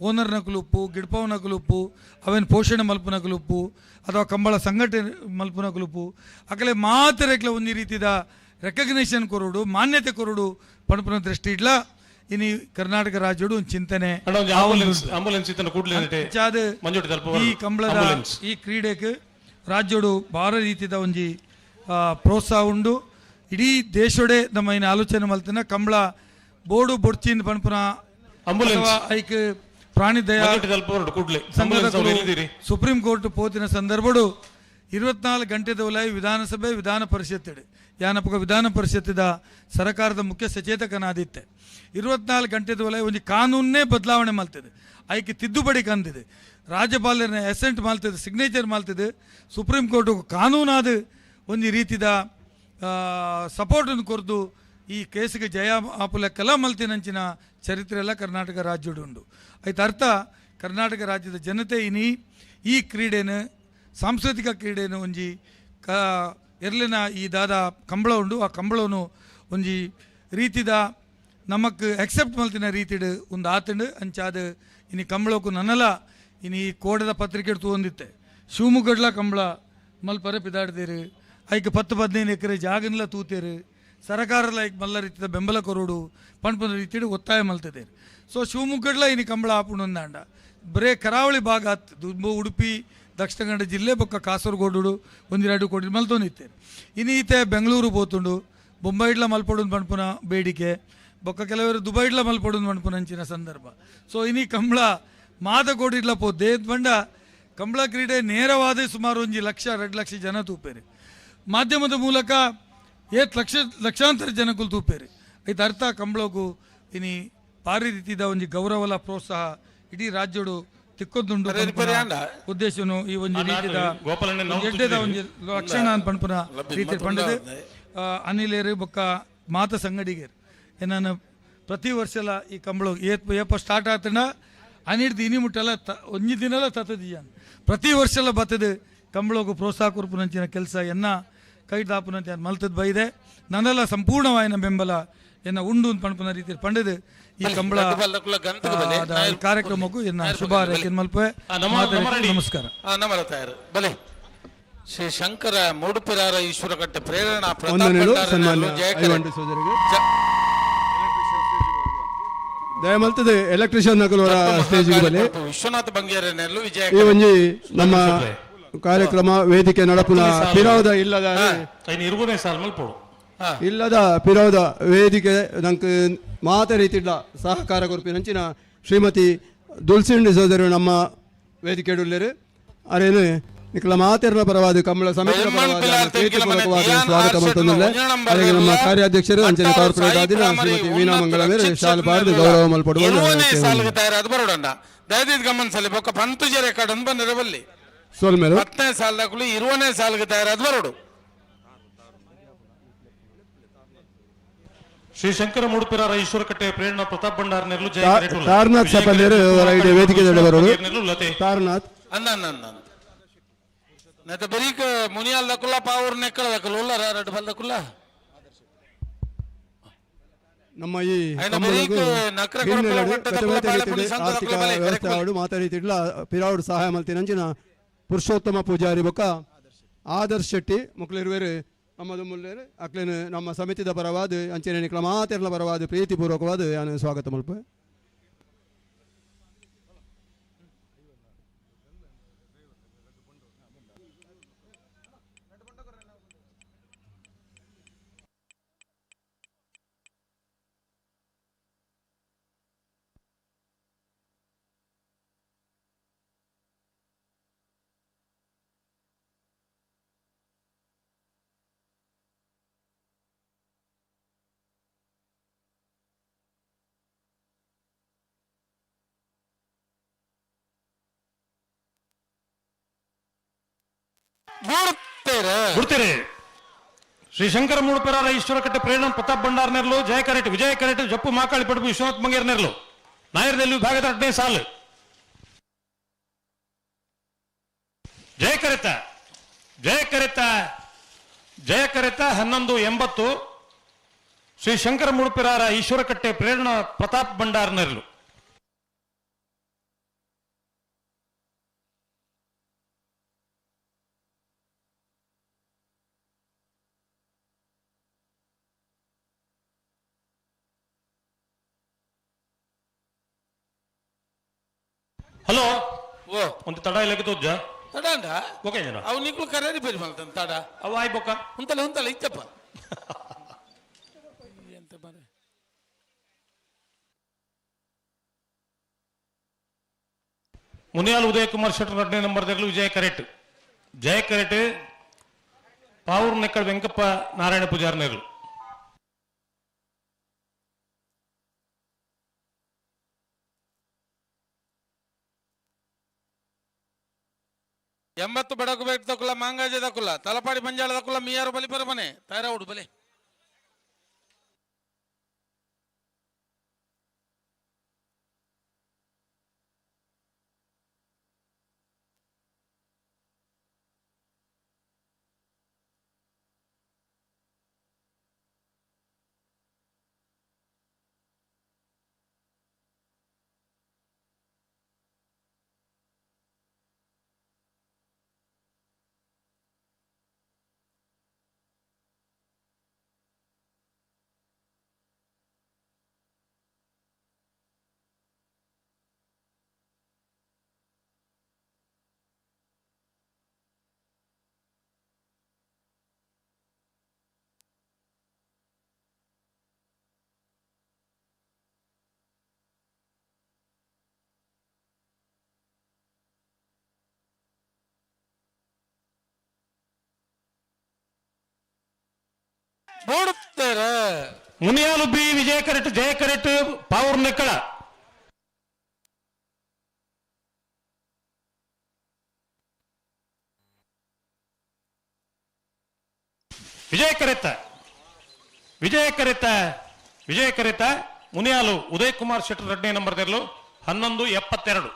ಓನರ್ನ ಕುಲುಪ್ಪು ಗಿಡ್ಪವನ ಕುಲುಪ್ಪು ಅವೇನು ಪೋಷಣೆ ಮಲ್ಪುನ ಕುಲುಪ್ಪು ಅಥವಾ ಕಂಬಳ ಸಂಘಟನೆ ಮಲ್ಪುನ ಕುಲುಪ್ಪು ಅಕಲೆ ಮಾತರೆಕ್ಲ ಒಂದು ರೀತಿದ ರೆಕಗ್ನೇಷನ್ ಕೊರೋಡು ಮಾನ್ಯತೆ ಕೊರೋಡು ಪಣಪುನ ದೃಷ್ಟಿ ಇಡ್ಲ ಇನಿ ಕರ್ನಾಟಕ ರಾಜ್ಯಡು ಒಂದು ಚಿಂತನೆ ಈ ಕಂಬಳದ ಈ ಕ್ರೀಡೆಗೆ ರಾಜ್ಯಡು ಭಾರ ರೀತಿದ ಒಂಜಿ ಪ್ರೋತ್ಸಾಹ ಉಂಡು ಇಡೀ ದೇಶೋಡೆ ನಮ್ಮ ಇನ್ನು ಆಲೋಚನೆ ಮಲ್ತಿನ ಕಂಬಳ ಬೋರ್ಡು ಬೊಡ್ಚಿಂದ ಪಣಪುನ ಐಕ್ ಪ್ರಾಣಿ ದಯಾ ಸುಪ್ರೀಂ ಕೋರ್ಟ್ ಪೋತಿನ ಸಂದರ್ಭಡು 24 ಗಂಟೆದ ಒಲೈ ವಿಧಾನಸಭೆ ವಿಧಾನ ಪರಿಷತ್ ಯಾನಪಕ ವಿಧಾನ ಪರಿಷತ್ತಿದ ಸರ್ಕಾರದ ಮುಖ್ಯ ಸಚೇತಕನಾದಿತ್ತೆ 24 ಗಂಟೆದ ಒಲೈ ಒಂದು ಕಾನೂನೇ ಬದಲಾವಣೆ ಮಲ್ತಿದೆ ಐಕೆ ತಿದ್ದುಪಡಿ ಕಂದಿದೆ ರಾಜ್ಯಪಾಲರನ್ನ ಅಸೆಂಟ್ ಮಾಲ್ತಿದೆ ಸಿಗ್ನೇಚರ್ ಮಾಲ್ತಿದೆ ಸುಪ್ರೀಂ ಕೋರ್ಟ್ ಕಾನೂನಾದ ಒಂದು ರೀತಿದ ಸಪೋರ್ಟನ್ನು ಕೊರ್ದು ಈ ಕೇಸಿಗೆ ಜಯ ಆಪುಲೆಕ್ಕೆಲ್ಲ ಮಲ್ತಿನಂಚಿನ ಚರಿತ್ರೆ ಎಲ್ಲ ಕರ್ನಾಟಕ ರಾಜ್ಯಡು ಉಂಡು ಐತ ಅರ್ಥ ಕರ್ನಾಟಕ ರಾಜ್ಯದ ಜನತೆ ಇನಿ ಈ ಕ್ರೀಡೆನ ಸಾಂಸ್ಕೃತಿಕ ಕ್ರೀಡೆನು ಒಂಜಿ ಎರ್ಲಿನ ಈ ದಾದ ಕಂಬಳ ಉಂಡು ಆ ಕಂಬಳವನ್ನು ಒಂಜಿ ರೀತಿದ ನಮಕ್ ಎಕ್ಸೆಪ್ಟ್ ಮಲ್ತಿನ ರೀತಿಡ್ ಒಂದು ಆತಂಡು ಅಂಚಾದ ಇನಿ ಕಂಬಳಕ್ಕೂ ನನ್ನಲ ಇನಿ ಕೋಡದ ಪತ್ರಿಕೆ ತಗೊಂಡಿತ್ತೆ ಶಿವಮೊಗ್ಗಡ್ಲ ಕಂಬಳ ಮಲ್ಪರೆ ಪಿದಾಡ್ದೇರು ಐಕೆ 10-15 ಎಕರೆ ಜಾಗನ್ಲ ತೂತೇರು ಸರ್ಕಾರಲ ಐಕ್ ಮಲ್ಲ ರೀತಿಯ ಬೆಂಬಲ ಕೊರೋಡು ಪಣಪನ ರೀತಿಯ ಒತ್ತಾಯ ಮಲ್ತದೆ ಸೊ ಶಿವಮೊಗ್ಗಡ್ಲ ಇನಿ ಕಂಬಳ ಆಪುಂಡು ಅಂದಾಂಡ ಬರೇ ಕರಾವಳಿ ಭಾಗ ಉಡುಪಿ ದಕ್ಷಿಣ ಕನ್ನಡ ಜಿಲ್ಲೆ ಬೊಕ್ಕ ಕಾಸರಗೋಡು 1-2 ಕೋಟಿ ಮಲ್ತೊಂದಿತ್ತೇರು ಇನ್ನು ಈತೆ ಬೆಂಗಳೂರು ಪೋತುಂಡು ಬೊಂಬೈಡ್ಲ ಮಲ್ಪಡು ಪಣಪುನ ಬೇಡಿಕೆ ಬೊಕ್ಕ ಕೆಲವರು ದುಬೈಡ್ಲ ಮಲ್ಪಡು ಪಣಪುನ ಅಂಚಿನ ಸಂದರ್ಭ ಸೊ ಇನಿ ಕಂಬಳ ಮಾದಗೋಡಿಡ್ಲ ಪೋ ದೇದ್ ಬಂಡ ಕಂಬಳ ಕ್ರೀಡೆ ನೇರವಾದ ಸುಮಾರು 1 ಲಕ್ಷ 2 ಲಕ್ಷ ಜನ ತೂಪೇರಿ ಮಾಧ್ಯಮದ ಮೂಲಕ ಲಕ್ಷಾಂತರ ಜನಕ್ಕೂ ತೂಪೇರಿ ಐದು ಅರ್ಥ ಕಂಬಳಗೂ ಇನಿ ಭಾರಿ ರೀತಿದ ಒಂದು ಗೌರವಲ ಪ್ರೋತ್ಸಾಹ ಇಡೀ ರಾಜ್ಯಡು ತಿಕ್ಕೊದ್ದುಂಡು ಉದ್ದೇಶನು ಈ ಒಂದು ರೀತಿದ ಎಡ್ಡೆದ ಒಂದು ಲಕ್ಷಣ ಪಣಪುನ ರೀತಿ ಪಂಡದು ಅನಿಲೇರು ಬೊಕ್ಕ ಮಾತ ಸಂಗಡಿಗೇರು ಏನಾನು ಪ್ರತಿ ವರ್ಷಲ ಈ ಕಂಬಳ ಏಪ ಸ್ಟಾರ್ಟ್ ಆತಂಡ ಅನಿಡ್ದು ಇನಿ ಮುಟ್ಟಲ್ಲ ಒಂಜಿ ದಿನಲ ತತ್ತದಿಯಾನ್ ಪ್ರತಿ ವರ್ಷಲ ಬತ್ತದು ಕಂಬಳಗೂ ಪ್ರೋತ್ಸಾಹ ಕೊರ್ಪುನಂಚಿನ ಕೆಲಸ ಎನ್ನ ಕೈದಾಪುನಂತ ಮಲ್ತದ್ ಬೈದೆ ನನ್ನೆಲ್ಲ ಸಂಪೂರ್ಣವಾಯಿನ ಬೆಂಬಲ ಎನ್ನ ಉಂಡು ಪಣಪುನ ರೀತಿ ಪಂಡದು ಈ ಕಂಬಳ ಕಾರ್ಯಕ್ರಮಕ್ಕೂ ಎನ್ನ ಶುಭ ಹಾರೈಕೆ ಮಲ್ಪೆ ನಮಸ್ಕಾರ ಬಲೆ ಶ್ರೀ ಶಂಕರ ಮೂಡುಪಿರಾರ ಈಶ್ವರ ಕಟ್ಟೆ ಪ್ರೇರಣಾ ದಯಮಲ್ತದೆ ಎಲೆಕ್ಟ್ರಿಷಿಯನ್ ನಗಲವರ ಸ್ಟೇಜಿಗೆ ಬಲೆ ವಿಶ್ವನಾಥ ಬಂಗೇರನೆಲ್ಲೂ ವಿಜಯ ಈ ಒಂಜಿ ನಮ್ಮ ಕಾರ್ಯಕ್ರಮ ವೇದಿಕೆ ನಡಪುನ ಪಿರೋದ ಇಲ್ಲದ ಇಲ್ಲದ ಪಿರೋದ ವೇದಿಕೆ ನಂಗೆ ಮಾತ ರೀತಿಡ್ಲ ಸಹಕಾರ ಕೊರ್ಪಿನಂಚಿನ ಶ್ರೀಮತಿ ದುಲ್ಸಿಂಡಿ ಸೋದರು ನಮ್ಮ ವೇದಿಕೆ ಉಳ್ಳೇರು ಅರೇನು ನಿಖಲ ಮಾತೆರ್ನ ಪರವಾದ ಕಂಬಳ ಸಮಿತಿಯ ಪರವಾದ ಪ್ರೀತಿಪೂರ್ವಕವಾದ ಸ್ವಾಗತ ಮಾಡ್ತಂದಿಲ್ಲ ಹಾಗೆ ನಮ್ಮ ಕಾರ್ಯಾಧ್ಯಕ್ಷರು ಅಂಚನೆ ಕಾರ್ಪೊರೇಟ್ ಆದಿನ ಶ್ರೀಮತಿ ವೀಣಾ ಮಂಗಳವೇರು ಶಾಲೆ ಪಾರ್ದು ಗೌರವ ಮಲ್ಪಡುವ ದಯದಿದ್ ಗಮನಿಸಲಿ ಬೊಕ್ಕ ಪಂತುಜ ರೆಕಾರ್ಡ್ ಒಂದು ಬಂದಿರಬಲ್ಲಿ ಸೋಲ್ಮೇಲೆ 10ನೇ ಸಾಲದಾಗಲು 20ನೇ ಸಾಲಿಗೆ ತಯಾರಾದ ಬರೋಡು ಶ್ರೀ ಶಂಕರ ಮೂಡುಪಿರಾರ ಈಶ್ವರ ಕಟ್ಟೆ ಪ್ರೇರಣಾ ಪ್ರತಾಪ್ ಭಂಡಾರ ನೆರಳು ತಾರನಾಥ್ ಸಪಲ್ಯರು ವೇದಿಕೆ ಬರೋರು ತಾರನಾಥ್ ನತ ಬರೀಕ ಮುನಿಯಾಲ್ ದಕುಲ್ಲ ಪಾವರ್ ನೆಕ್ಕಳ ದಕುಲ್ಲ ಉಲ್ಲರ ರಡ್ ಬಲ್ ದಕುಲ್ಲ ನಮ್ಮ ಈ ಆರ್ಥಿಕ ವ್ಯವಸ್ಥೆ ಆಡು ಮಾತಾಡಿತಿಡ್ಲ ಪಿರಾವುಡು ಸಹಾಯ ಮಲ್ತಿನಂಚಿನ ಪುರುಷೋತ್ತಮ ಪೂಜಾರಿ ಬೊಕ್ಕ ಆದರ್ಶ್ ಶೆಟ್ಟಿ ಮುಕ್ಲಿರುವೇರು ನಮ್ಮದು ಮುಲ್ಲೇರು ಅಕ್ಲೇನು ನಮ್ಮ ಸಮಿತಿದ ಪರವಾದ ಅಂಚನೆ ನಿಕ್ಲ ಮಾತೆರ್ಲ ಪರವಾದ ಪ್ರೀತಿಪೂರ್ವಕವಾದ ನಾನು ಸ್ವಾಗತ ಮಲ್ಪೆ ಬಿಡ್ತೀರಿ ಶ್ರೀ ಶಂಕರ ಮೂಡುಪೆರಾರ ಈಶ್ವರಕಟ್ಟೆ ಪ್ರೇರಣ ಪ್ರತಾಪ್ ಭಂಡಾರ್ನೆರ್ಲು ಜಯ ಕರೆಟ್ ವಿಜಯ ಕರೆಟ್ ಜಪ್ಪು ಮಾಕಾಳಿ ಪಡುಪು ವಿಶ್ವನಾಥ್ ಮಂಗೇರ್ನೆರ್ಲು ನಾಯರ್ದಲ್ಲಿ ವಿಭಾಗದ 8ನೇ ಸಾಲು ಜಯ ಕರೆತ ಜಯ ಕರೆತ ಜಯ ಕರೆತ 1180 ಶ್ರೀ ಶಂಕರ ಮೂಡುಪೆರಾರ ಈಶ್ವರಕಟ್ಟೆ ಪ್ರೇರಣ ಪ್ರತಾಪ್ ಭಂಡಾರ್ನೆರ್ಲು ಹಲೋ ಓ ಒಂದು ತಡ ಇಲ್ಲಕ್ಕೆ ತೋಜ್ಜ ತಡ ಅಂಡ ಓಕೆ ಜನ ಅವು ನಿಕ್ಳು ಕರೆರಿ ಬೇರೆ ಮಾಡ್ತಾನೆ ತಡ ಅವು ಆಯ್ ಬೊಕ್ಕ ಉಂತಲ್ಲ ಇತ್ತಪ್ಪ ಎಂತ ಮಾರೆ ಮುನಿಯಾಲ್ ಉದಯ್ ಕುಮಾರ್ ಶೆಟ್ಟರ್ 2ನೇ ನಂಬರ್ದಲ್ಲಿ ಜಯ ಕರೆಟ್ ಪಾವೂರ್ ನೆಕ್ಕಳ ವೆಂಕಪ್ಪ ನಾರಾಯಣ ಪೂಜಾರ್ನೇರ್ಲು ಎಂಬತ್ತು ಬಡಕು ಬೇಟ್ ತಕುಲ್ಲ ಮಾಂಗಾಜೆ ತಕುಲ್ಲ ತಲಪಾಡಿ ಪಂಜಾಳ ತಕುಲ್ಲ ಮೀಯಾರು ಬಲಿಪರ ಮನೆ ತಾರ ಉಡು ಬಲೆ ನೋಡುತ್ತಾರೆ ಮುನಿಯಾಲು ಬಿ ವಿಜಯ ಕರೆಟ್ ಜಯ ಕರೆಟ್ ಪಾವೂರ್ ನೆಕ್ಕಳ ವಿಜಯ ಕರೆತ ಮುನಿಯಾಲು ಉದಯ್ ಕುಮಾರ್ ಶೆಟ್ಟರ್ 2ನೇ ನಂಬರ್ದಲ್ಲೂ 1172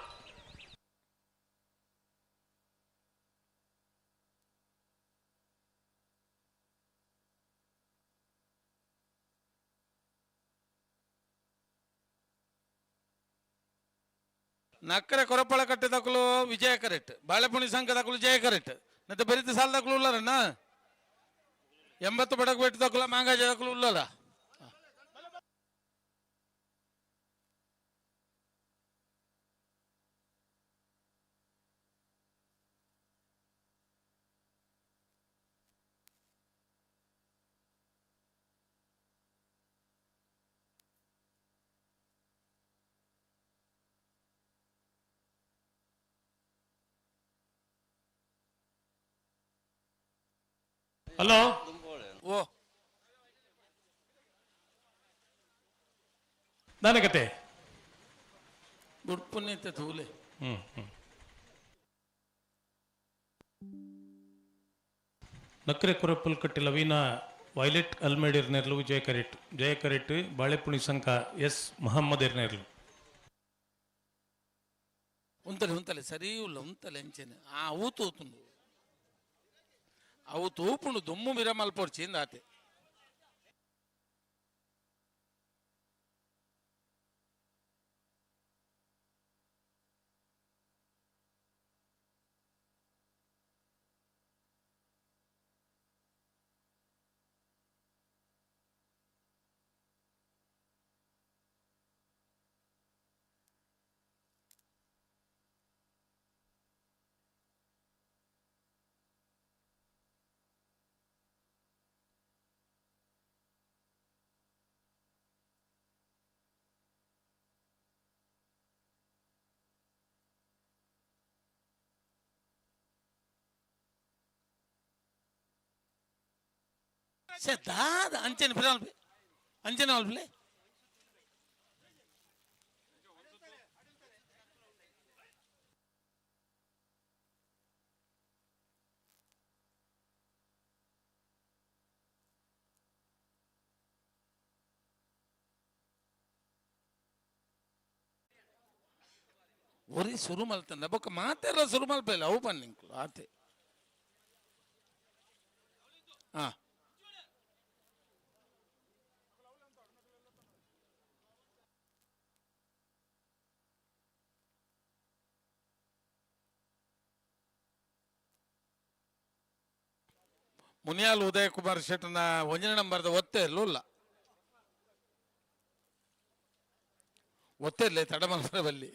ನಕ್ಕರೆ ಕೊರಪಳ ಕಟ್ಟೆ ತಕಲು ವಿಜಯ ಕರೆಟ್ ಬಾಳೆಪುಣಿ ಸಂಘ ತಕಲು ಜಯ ಕರೆಟ್ ಮತ್ತೆ ಬರಿತ ಸಾಲ ತಕಲು ಉಳ್ಳಾರಣ್ಣ 80 ಬಡಕು ಬೆಟ್ಟು ತಕಲ ಮಾಂಗಾಜ ತಕಲು ಉಳ್ಳಲ್ಲ ಹಲೋ ಓ ನನಗತೆ ದುಡ್ಪುಣ್ಯತೆ ತೂಲೆ ನಕ್ಕರೆ ಕೊರಪಲ್ ಕಟ್ಟಿ ಲವೀನಾ ವೈಲೆಟ್ ಅಲ್ಮೇಡಿರ್ನೆರ್ಲು ಜಯ ಕರೆಟ್ ಬಾಳೆಪುಣಿ ಸಂಘ ಎಸ್ ಮೊಹಮ್ಮದ್ ಇರ್ನೆರ್ಲು ಉಂತಲೆ ಸರಿ ಉಲ್ಲ ಉಂತಲೆ ಎಂಚೆನೆ ಅವು ತೂತುಂಡು ಅವು ತೂಪುಂಡು ದುಮ್ಮು ಮಿರ ಮಲ್ಪೊಡ್ಚಿಂದ ಆತೆ ದಾದ ಅಂಚನೆ ಬಿಡಲ್ಬೆ ಅಂಚನೆ ಅಲ್ಬಲೆ ಒರಿ ಶುರು ಮಲ್ತಂದ ಬೊಕ್ಕ ಮಾತೆಲ್ಲ ಶುರು ಮಲ್ಪಲ್ಲ ಅವು ಬನ್ನಿಂಕ್ಲು ಆತೆ ಹಾ ಮುನಿಯಾಲ್ ಉದಯ ಕುಮಾರ್ ಶೆಟ್ಟನ 1ನೇ ನಂಬರ್ದ ಒತ್ತೆ ಇರಲಿಲ್ಲ ಒತ್ತೆ ಇರಲಿ ತಡಮಲ್ಪರಲ್ಲಿ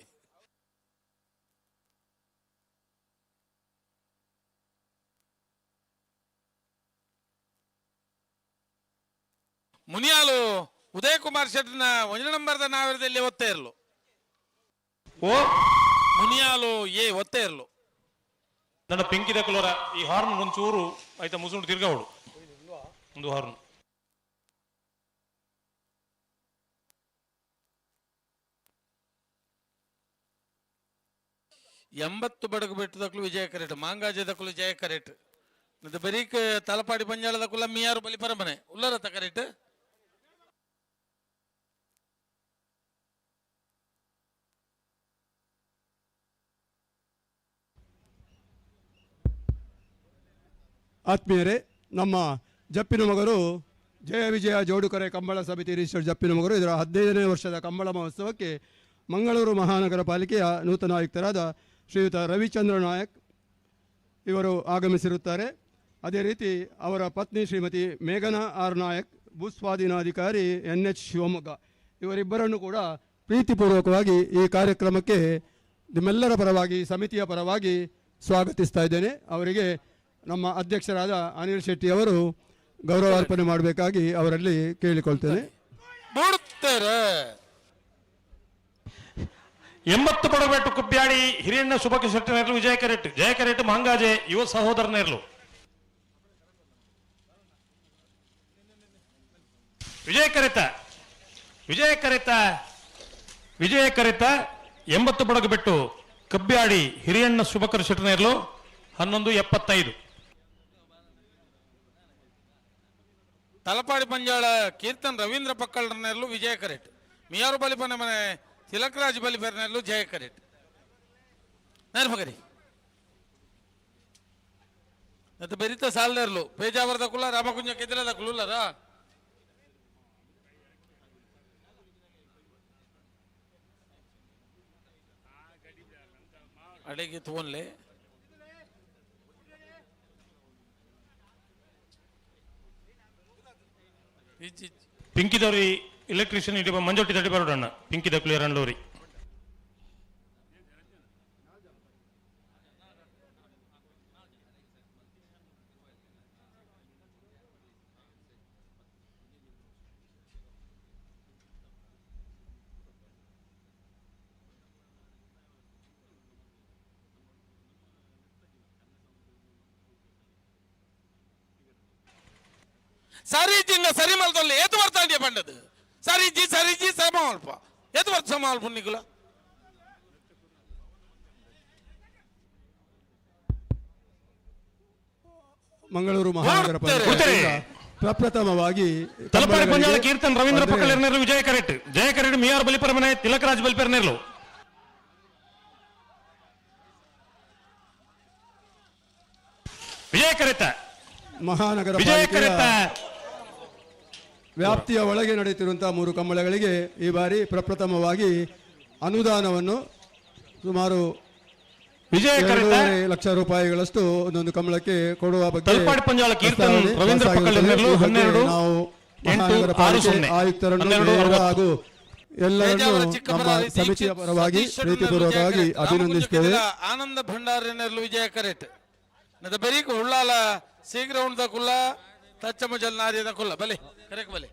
ಮುನಿಯಾಲು ಉದಯ ಕುಮಾರ್ ಶೆಟ್ಟನ 1ನೇ ನಂಬರ್ದ ನಾವಿರದಲ್ಲಿ ಒತ್ತೆ ಇರಲು ಓ ಮುನಿಯಾಲು ಒತ್ತೆ ಇರಲು ನನ್ನ ಪೆಂಕಿದ ಕಲೋರ ಈ ಹಾರ್ನ್ ಒಂಚೂರು ಆಯ್ತಾ ಮುಸುಂಡು ತಿರ್ಗಾವಡು ಒಂದು ಹಾರ್ನ್ ಎಂಬತ್ತು ಬಡಗು ಬೆಟ್ಟದಕ್ಕೂ ವಿಜಯ ಕರೆಟ್ ಮಾಂಗಾಜದಕ್ಕೂ ಜಯ ಕರೆಟ್ ಬರೀಕ್ ತಲಪಾಡಿ ಪಂಜಾಳದಕ್ಕೂ ಮಿಯಾರು ಬಲಿಪರಮನೆ ಉಲ್ಲರತ ಕರೆಟ್ ಆತ್ಮೀಯರೇ, ನಮ್ಮ ಜಪ್ಪಿನ ಮಗರು ಜಯ ವಿಜಯ ಜೋಡುಕರೆ ಕಂಬಳ ಸಮಿತಿ ರಿಜಿಸ್ಟರ್ಡ್ ಜಪ್ಪಿನ ಮಗರು ಇದರ 15ನೇ ವರ್ಷದ ಕಂಬಳ ಮಹೋತ್ಸವಕ್ಕೆ ಮಂಗಳೂರು ಮಹಾನಗರ ಪಾಲಿಕೆಯ ನೂತನ ಆಯುಕ್ತರಾದ ಶ್ರೀಯುತ ರವಿಚಂದ್ರ ನಾಯಕ್ ಇವರು ಆಗಮಿಸಿರುತ್ತಾರೆ. ಅದೇ ರೀತಿ ಅವರ ಪತ್ನಿ ಶ್ರೀಮತಿ ಮೇಘನಾ ಆರ್ ನಾಯಕ್, ಭೂಸ್ವಾಧೀನಾಧಿಕಾರಿ NH ಶಿವಮೊಗ್ಗ ಇವರಿಬ್ಬರನ್ನು ಕೂಡ ಪ್ರೀತಿಪೂರ್ವಕವಾಗಿ ಈ ಕಾರ್ಯಕ್ರಮಕ್ಕೆ ನಿಮ್ಮೆಲ್ಲರ ಪರವಾಗಿ ಸಮಿತಿಯ ಪರವಾಗಿ ಸ್ವಾಗತಿಸ್ತಾ ಇದ್ದೇನೆ. ಅವರಿಗೆ ನಮ್ಮ ಅಧ್ಯಕ್ಷರಾದ ಅನಿಲ್ ಶೆಟ್ಟಿ ಅವರು ಗೌರವಾರ್ಪಣೆ ಮಾಡಬೇಕಾಗಿ ಅವರಲ್ಲಿ ಕೇಳಿಕೊಳ್ತೇನೆ. 80 ಪಡಬೇಟು ಕುಪ್ಪ್ಯಾಡಿ ಹಿರಿಯಣ್ಣ ಶುಭಕ ಶೆಟ್ಟನೇರ್ಲು ವಿಜಯ ಕರೆಟ್ ಜಯ ಕರೆಟ್ ಮಾಂಗಾಜೆ ಯುವ ಸಹೋದರನೇರ್ಲು ವಿಜಯ ಕರೆತ 80 ಬಡಗು ಬೆಟ್ಟು ಕಬ್ಬ್ಯಾಡಿ ಹಿರಿಯಣ್ಣ ಶುಭಕರ ಶೆಟ್ಟನೇರ್ಲು 11:75 ತಲಪಾಡಿ ಪಂಜಾಳ ಕೀರ್ತನ್ ರವೀಂದ್ರ ಪಕ್ಕಳ್ರನೇರ್ಲು ವಿಜಯ ಕರೆಟ್ ಮಿಯಾರು ಬಲಿಪನ ಮನೆ ತಿಲಕರಾಜ್ ಬಲಿಪರ್ನೇರ್ಲು ಜಯ ಕರೆಟ್ ನೆನಪಗರಿ ಅದು ಬೆರಿತ ಸಾಲ್ನೇರ್ಲು ಪೇಜಾವರದ ಕುಲ್ಲ ರಾಮಕುಂಜ ಕೆದಿರದ ಕುಲ್ಲರ ಅಡೆಗೆ ತೋನ್ಲೆ ಪಿಂಕಿದವ್ರಿ ಎಲೆಕ್ಟ್ರಿಷಿಯನ್ ಇಡಿ ಮಂಜೊಟ್ಟಿ ತಡಿ ಬರೋಣ ಪಿಂಕಿದ ಕ್ಲಿಯರ್ ಅಂಡೋರಿ ಸರಿಜಿನ ಸರಿ ಮಲ್ತೊಲ್ಲೆ ಏತು ಬರ್ತಾಂಡಿಯ ಪಂಡದು ಸರಿಜಿ ಸಮಾಲ್ಪ ಏತು ಬರ್ತ ಸಮಾಲ್ಪ ನಿಗುಲ ಮಂಗಳೂರು ಮಹಾನಗರ ಪಾಲಿಕೆ ಪ್ರಪ್ರಥಮವಾಗಿ ತಲಪಾಡಿ ಪಂಜಾಳ ಕೀರ್ತನ್ ರವೀಂದ್ರ ಪಕ್ಕಳೇರ್ನೇರ್ಲು ವಿಜಯ ಕರೆಟ್ ಜಯ ಕರೆಟ್ ಮಿಯಾರ್ ಬಲಿಪರಮನೆ ತಿಲಕರಾಜ್ ಬಲಿಪರ್ನೇರ್ಲು ವಿಜಯ ಕರೆತ ಮಹಾನಗರ ಪಾಲಿಕೆಯ ವ್ಯಾಪ್ತಿಯ ಒಳಗೆ ನಡೆಯುತ್ತಿರುವಂತಹ 3 ಕಂಬಳಗಳಿಗೆ ಈ ಬಾರಿ ಪ್ರಪ್ರಥಮವಾಗಿ ಅನುದಾನವನ್ನು ಸುಮಾರು 2.5 ಲಕ್ಷ ರೂಪಾಯಿಗಳಷ್ಟು ಒಂದೊಂದು ಕಂಬಳಕ್ಕೆ ಕೊಡುವ ಬಗ್ಗೆ ನಾವು ಮಹಾನಗರ ಪಾಲಿಕೆ ಆಯುಕ್ತರನ್ನು ಹಾಗೂ ಎಲ್ಲರನ್ನು ನಮ್ಮ ಸಮಿತಿಯ ಪರವಾಗಿ ಪ್ರೀತಿಪೂರ್ವಕವಾಗಿ ಅಭಿನಂದಿಸುತ್ತೇವೆ. ಆನಂದ ಭಂಡಾರನೇರ್ಲು ವಿಜಯ ಕರೆಟ್ ನದ ಬರೀಕ್ ಉಳ್ಳಾಲ ಶೀಘ್ರ ಉಣ್ದ ಕುಲ್ಲ ತಚ್ಚಮ ಜಲ್ನಾರಿಯದ ಕುಲ್ಲ ಬಲೆ ಕರೆಕ್ ಬಲೆ